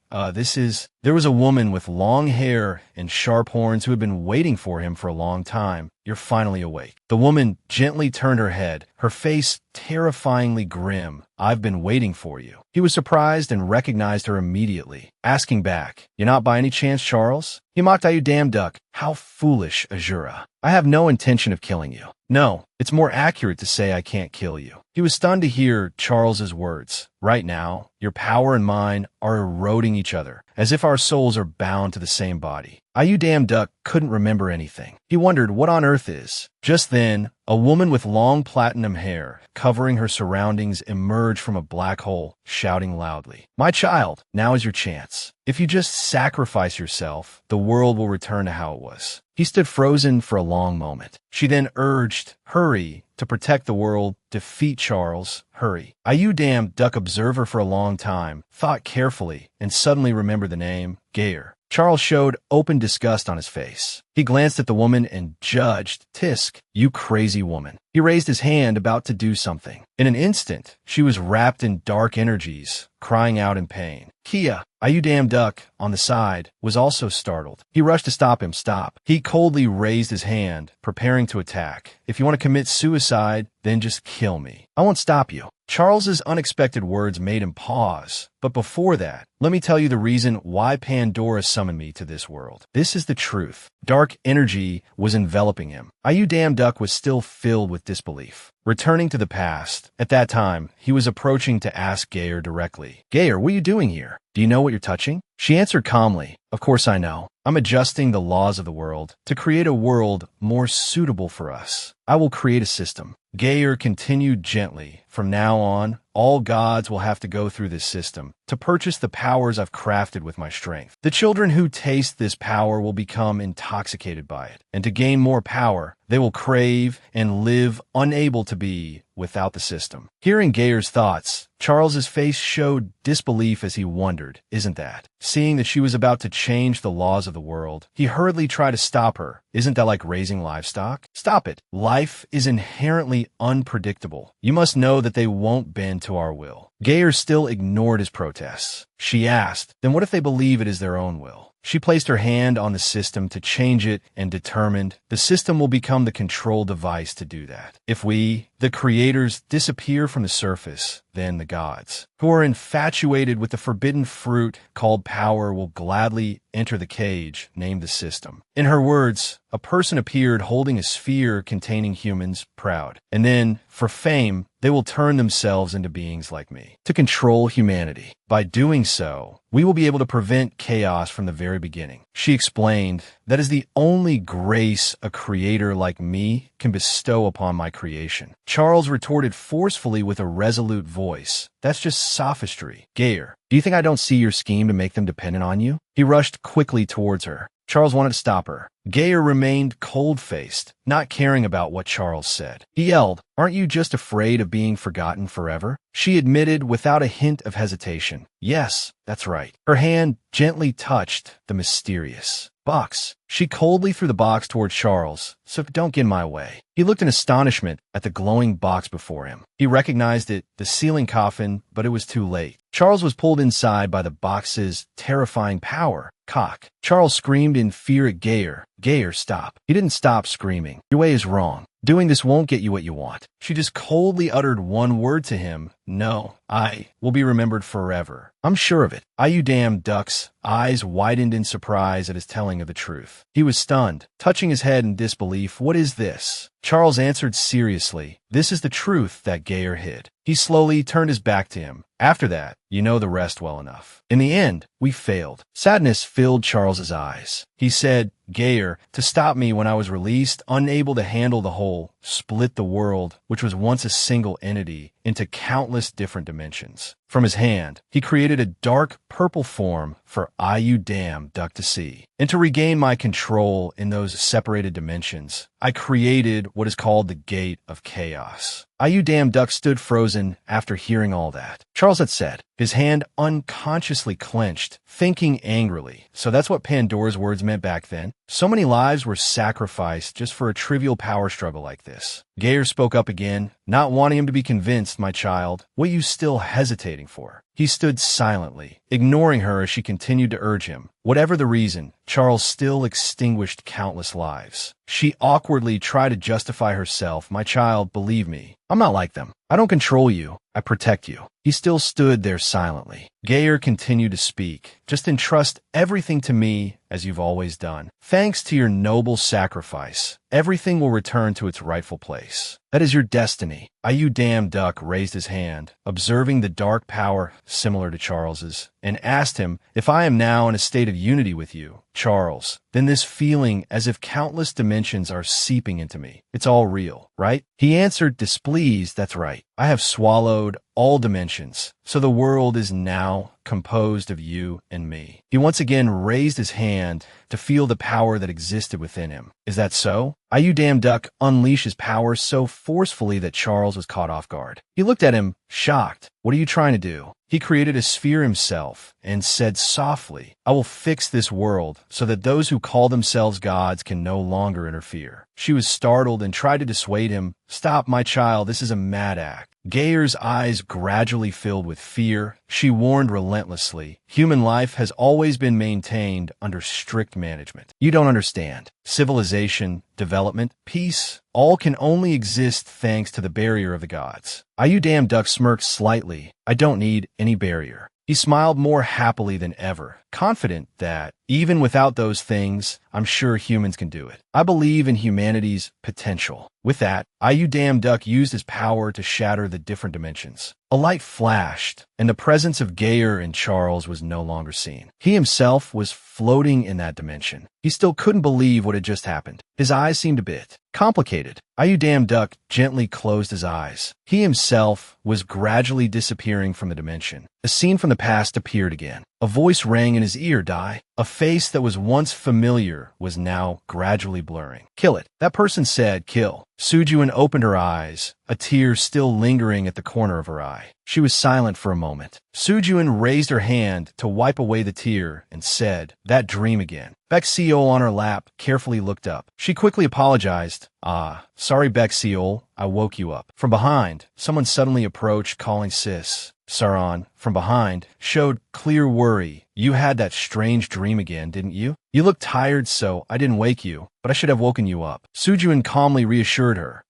There was a woman with long hair and sharp horns who had been waiting for him for a long time. You're finally awake." The woman gently turned her head, her face terrifyingly grim. "I've been waiting for you." He was surprised and recognized her immediately, asking back, "You're not by any chance Charles?" He mocked, "Are you damn duck? How foolish, Azura. I have no intention of killing you. No, it's more accurate to say I can't kill you." He was stunned to hear Charles's words. "Right now, your power and mine are eroding each other, as if our souls are bound to the same body." Are You Damn Duck couldn't remember anything. He wondered what on earth is. Just then, a woman with long platinum hair covering her surroundings emerged from a black hole, shouting loudly, "My child, now is your chance. If you just sacrifice yourself, the world will return to how it was." He stood frozen for a long moment. She then urged, "Hurry, to protect the world, defeat Charles, hurry." Are You Damn Duck observer for a long time, thought carefully, and suddenly remembered the name, Geyer. Charles showed open disgust on his face. He glanced at the woman and judged, "Tisk, you crazy woman." He raised his hand about to do something. In an instant, she was wrapped in dark energies, crying out in pain. Kia, Are You Damn Duck, on the side, was also startled. He rushed to stop him. "Stop." He coldly raised his hand, preparing to attack. "If you want to commit suicide, then just kill me. I won't stop you." Charles's unexpected words made him pause. "But before that, let me tell you the reason why Pandora summoned me to this world. This is the truth." Dark energy was enveloping him. Are You Damn Duck was still filled with disbelief. Returning to the past, at that time, he was approaching to ask Geyer directly, "Geyer, what are you doing here? Do you know what you're touching?" She answered calmly, "Of course I know. I'm adjusting the laws of the world to create a world more suitable for us. I will create a system." Geyer continued gently, "From now on, all gods will have to go through this system to purchase the powers I've crafted with my strength. The children who taste this power will become intoxicated by it, and to gain more power, they will crave and live unable to be without the system." Hearing Geyer's thoughts, Charles's face showed disbelief as he wondered, "Isn't that?" Seeing that she was about to change the laws of the world, he hurriedly tried to stop her. "Isn't that like raising livestock? Stop it. Life is inherently unpredictable. You must know that they won't bend to our will." Geyer still ignored his protests. She asked, "Then what if they believe it is their own will?" She placed her hand on the system to change it and determined the system will become the control device to do that. If we, the creators, disappear from the surface, then the gods, who are infatuated with the forbidden fruit called power, will gladly enter the cage named the system. In her words, a person appeared holding a sphere containing humans, proud. And then, for fame, they will turn themselves into beings like me, to control humanity. By doing so, we will be able to prevent chaos from the very beginning. She explained, "That is the only grace a creator like me can bestow upon my creation." Charles retorted forcefully with a resolute voice, "That's just sophistry. Geyer, do you think I don't see your scheme to make them dependent on you?" He rushed quickly towards her. Charles wanted to stop her. Gayer remained cold-faced, not caring about what Charles said. He yelled, "Aren't you just afraid of being forgotten forever?" She admitted without a hint of hesitation, "Yes, that's right." Her hand gently touched the mysterious box. She coldly threw the box toward Charles, "So don't get in my way." He looked in astonishment at the glowing box before him. He recognized it, the sealing coffin, but it was too late. Charles was pulled inside by the box's terrifying power. Cock. Charles screamed in fear at Gayer. Gayer, stop. He didn't stop screaming. "Your way is wrong. Doing this won't get you what you want." She just coldly uttered one word to him. "No, I will be remembered forever. I'm sure of it." You damn ducks. Eyes widened in surprise at his telling of the truth. He was stunned, touching his head in disbelief. "What is this?" Charles answered seriously, "This is the truth that Gayer hid." He slowly turned his back to him. "After that, you know the rest well enough. In the end, we failed." Sadness filled Charles's eyes. He said, "Gayer, to stop me when I was released, unable to handle the whole, split the world, which was once a single entity, into countless different dimensions." From his hand, he created a dark purple form for you damn duck to see. And to regain my control in those separated dimensions, I created what is called the Gate of Chaos. You damn duck stood frozen after hearing all that. Charles had said, his hand unconsciously clenched, thinking angrily. So that's what Pandora's words meant back then. So many lives were sacrificed just for a trivial power struggle like this. Gayer spoke up again, not wanting him to be convinced. "My child, what are you still hesitating for?" He stood silently, ignoring her as she continued to urge him. Whatever the reason, Charles still extinguished countless lives. She awkwardly tried to justify herself. "My child, believe me, I'm not like them. I don't control you. I protect you." He still stood there silently. Gayer continued to speak. "Just entrust everything to me as you've always done. Thanks to your noble sacrifice, everything will return to its rightful place. That is your destiny." You damn duck raised his hand, observing the dark power similar to Charles's, and asked him, "If I am now in a state of unity with you, Charles, then this feeling as if countless dimensions are seeping into me, it's all real, right?" He answered, displeased, "That's right. I have swallowed all dimensions, so the world is now composed of you and me." He once again raised his hand to feel the power that existed within him. "Is that so?" You damn duck unleashed his power so forcefully that Charles was caught off guard. He looked at him, shocked. "What are you trying to do?" He created a sphere himself and said softly, "I will fix this world so that those who call themselves gods can no longer interfere." She was startled and tried to dissuade him. "Stop, my child, this is a mad act." Gayer's eyes gradually filled with fear. She warned relentlessly, "Human life has always been maintained under strict management. You don't understand. Civilization, development, peace, all can only exist thanks to the barrier of the gods." You damn duck smirked slightly. "I don't need any barrier." He smiled more happily than ever, confident that, even without those things, I'm sure humans can do it. I believe in humanity's potential. With that, you damn duck used his power to shatter the different dimensions. A light flashed, and the presence of Gayer and Charles was no longer seen. He himself was floating in that dimension. He still couldn't believe what had just happened. His eyes seemed a bit complicated. You damn duck gently closed his eyes. He himself was gradually disappearing from the dimension. A scene from the past appeared again. A voice rang in his ear. A face that was once familiar was now gradually blurring. "Kill it." That person said, "Kill." Sujuin opened her eyes, a tear still lingering at the corner of her eye. She was silent for a moment. Sujuin raised her hand to wipe away the tear and said, "That dream again." Bexiol on her lap carefully looked up. She quickly apologized. Sorry Bexiol, I woke you up." From behind, someone suddenly approached, calling Sis. Saran, from behind, showed clear worry. "You had that strange dream again, didn't you? You looked tired, so I didn't wake you, but I should have woken you up." Sujuin calmly reassured her.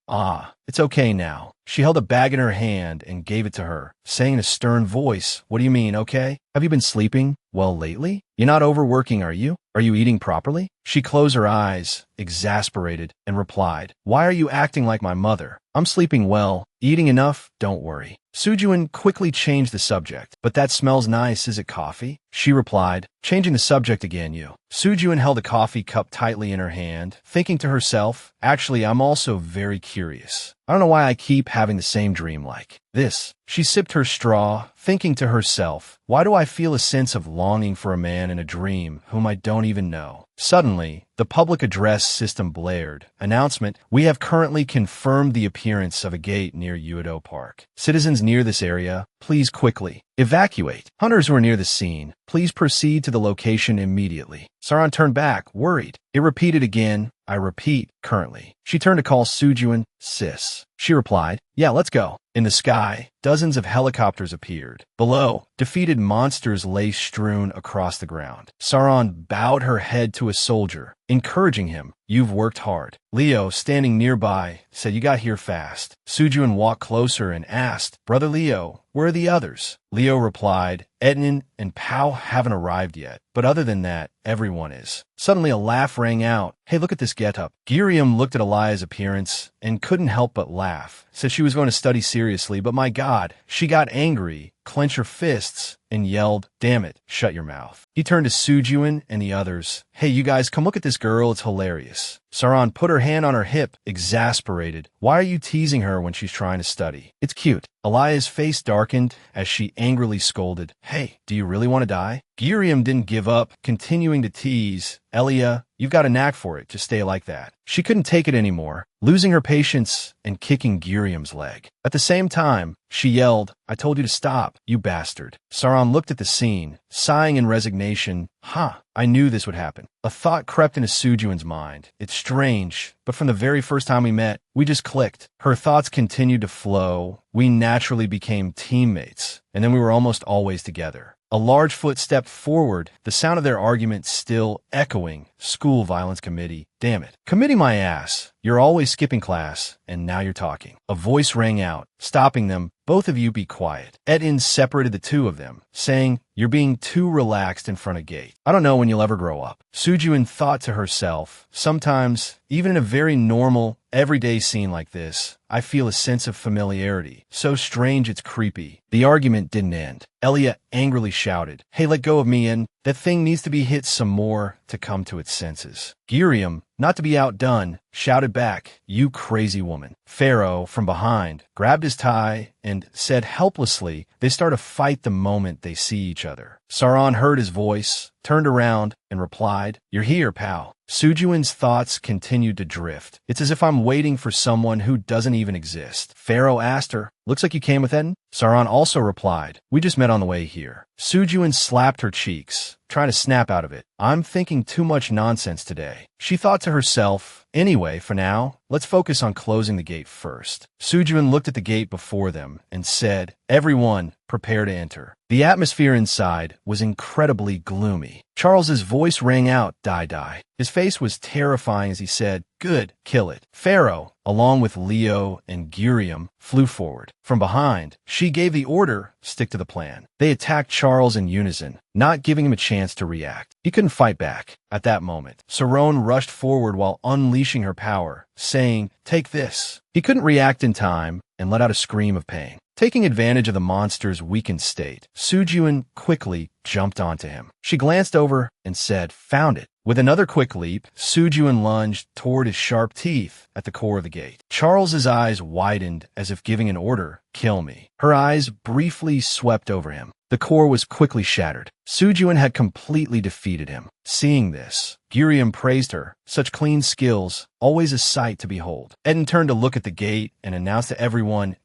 It's okay now." She held a bag in her hand and gave it to her, saying in a stern voice, "What do you mean, okay? Have you been sleeping well lately? You're not overworking, are you? Are you eating properly?" She closed her eyes, exasperated, and replied, "Why are you acting like my mother? I'm sleeping well, Eating enough? Don't worry. Sujuin quickly changed the subject. But that smells nice. Is it coffee? She replied, changing the subject again. You. Sujuin held a coffee cup tightly in her hand, thinking to herself, actually, I'm also very curious. I don't know why I keep having the same dream like this. She sipped her straw, thinking to herself, why do I feel a sense of longing for a man in a dream whom I don't even know? Suddenly, the public address system blared. Announcement, we have currently confirmed the appearance of a gate near Uedo Park. Citizens near this area, please quickly evacuate. Hunters who are near the scene, please proceed to the location immediately. Sauron turned back, worried. It repeated again, I repeat, currently. She turned to call Sujuin, sis. She replied, yeah, let's go. In the sky, dozens of helicopters appeared. Below, defeated monsters lay strewn across the ground. Sauron bowed her head to a soldier, encouraging him, you've worked hard. Leo, standing nearby, said you got here fast. Sujuin walked closer and asked, Brother Leo, where are the others? Leo replied, Ednan and Pow haven't arrived yet, but other than that, everyone is. Suddenly a laugh rang out. Hey, look at this getup. Giriam looked at Elia's appearance and couldn't help but laugh. Said she was going to study seriously, but my God, she got angry, clenched her fists, and yelled, damn it, shut your mouth. He turned to Sujuin and the others. Hey, you guys, come look at this girl, it's hilarious. Sauron put her hand on her hip, exasperated. Why are you teasing her when she's trying to study? It's cute. Elia's face darkened as she angrily scolded, hey, do you really want to die? Giriam didn't give up, continuing to tease. Elia, you've got a knack for it, just stay like that. She couldn't take it anymore, losing her patience and kicking Giriam's leg. At the same time, she yelled, I told you to stop, you bastard. Sauron looked at the scene, sighing in resignation. I knew this would happen. A thought crept into Sujuin's mind. It's strange, but from the very first time we met, we just clicked. Her thoughts continued to flow. We naturally became teammates, and then we were almost always together. A large foot stepped forward, the sound of their argument still echoing. School violence committee. Damn it. Committee my ass. You're always skipping class, and now you're talking. A voice rang out, stopping them. Both of you be quiet. Edin separated the two of them, saying, you're being too relaxed in front of Gate. I don't know when you'll ever grow up. Sujuin thought to herself, sometimes, even in a very normal, everyday scene like this, I feel a sense of familiarity. So strange it's creepy. The argument didn't end. Elia angrily shouted, hey, let go of me, and that thing needs to be hit some more to come to its senses. Giriam, not to be outdone, shouted back, you crazy woman. Pharaoh, from behind, grabbed his tie and said helplessly, they start a fight the moment they see each other. Sauron heard his voice, turned around, and replied, you're here, pal. Sujuin's thoughts continued to drift. It's as if I'm waiting for someone who doesn't even exist. Pharaoh asked her, looks like you came with Edin? Sauron also replied, we just met on the way here. Sujuin slapped her cheeks, trying to snap out of it. I'm thinking too much nonsense today. She thought to herself, anyway, for now, let's focus on closing the gate first. Sujuin looked at the gate before them and said, everyone, prepare to enter. The atmosphere inside was incredibly gloomy. Charles's voice rang out, die. His face was terrifying as he said, good, kill it. Pharaoh, along with Leo and Giriam, flew forward. From behind, she gave the order, stick to the plan. They attacked Charles in unison, not giving him a chance to react. He couldn't fight back. At that moment, Sauron rushed forward while unleashing her power, saying, take this. He couldn't react in time and let out a scream of pain. Taking advantage of the monster's weakened state, Sujuin quickly jumped onto him. She glanced over and said, found it. With another quick leap, Sujuin lunged toward his sharp teeth at the core of the gate. Charles's eyes widened as if giving an order, kill me. Her eyes briefly swept over him. The core was quickly shattered. Sujuin had completely defeated him. Seeing this, Giriam praised her. Such clean skills, always a sight to behold. Edin turned to look at the gate and announced to everyone,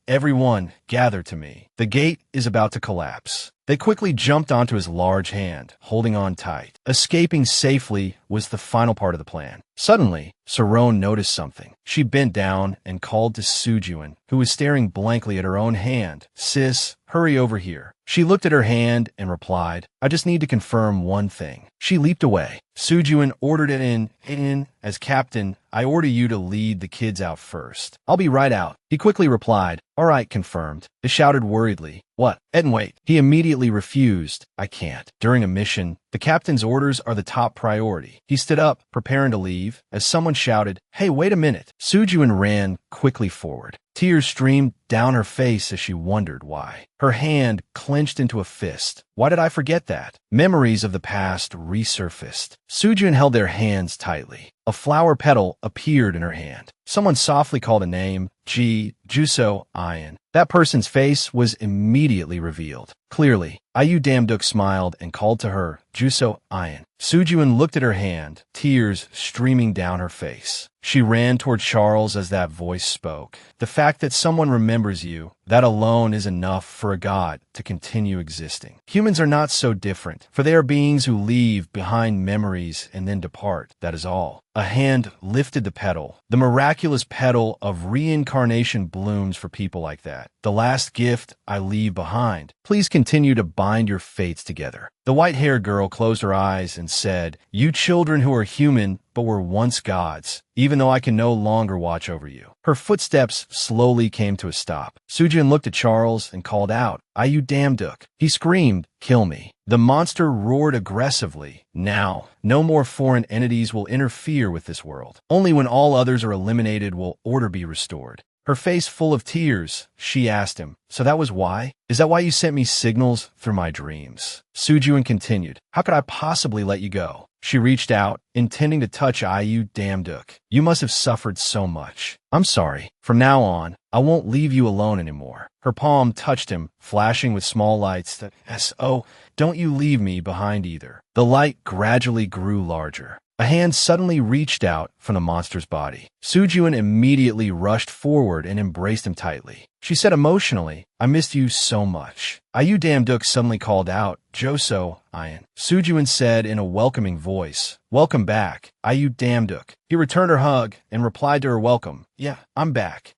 gather to me. The gate is about to collapse. They quickly jumped onto his large hand, holding on tight. Escaping safely was the final part of the plan. Suddenly, Sauron noticed something. She bent down and called to Sujuin, who was staring blankly at her own hand. Sis, hurry over here. She looked at her hand and replied, I just need to confirm one thing. She leaped away. Sujuin ordered it in, as captain, I order you to lead the kids out first. I'll be right out. He quickly replied, "All right, confirmed." They shouted worriedly, "What? Ed, and wait." He immediately refused. "I can't. During a mission, the captain's orders are the top priority." He stood up, preparing to leave, as someone shouted, "Hey, wait a minute." Sujun ran quickly forward. Tears streamed down her face as she wondered why. Her hand clenched into a fist. Why did I forget that? Memories of the past resurfaced. Sujun held their hands tightly. A flower petal appeared in her hand. Someone softly called a name, Juso Ian. That person's face was immediately revealed. Clearly, Ayu Damduk smiled and called to her, "Juso Ian." Sujun looked at her hand, tears streaming down her face. She ran toward Charles as that voice spoke. The fact that someone remembers you, that alone is enough for a god to continue existing. Humans are not so different, for they are beings who leave behind memories and then depart, that is all. A hand lifted the petal. The miraculous petal of reincarnation blooms for people like that. The last gift I leave behind. Please continue to bind your fates together. The white-haired girl closed her eyes and said, "You children who are human but were once gods, even though I can no longer watch over you." Her footsteps slowly came to a stop. Sujin looked at Charles and called out, "Ayu Damduk." He screamed, "Kill me." The monster roared aggressively. Now, no more foreign entities will interfere with this world. Only when all others are eliminated will order be restored. Her face full of tears, she asked him, "So that was why? Is that why you sent me signals through my dreams?" Sujun continued, "How could I possibly let you go?" She reached out, intending to touch Ayu Damduk. "You must have suffered so much. I'm sorry. From now on, I won't leave you alone anymore." Her palm touched him, flashing with small lights that, "Oh, don't you leave me behind either." The light gradually grew larger. A hand suddenly reached out from the monster's body. Sujun immediately rushed forward and embraced him tightly. She said emotionally, "I missed you so much." Ayu Damduk suddenly called out, "Joso, Ian." Sujun said in a welcoming voice, "Welcome back, Ayu Damduk." He returned her hug and replied to her welcome, "Yeah, I'm back."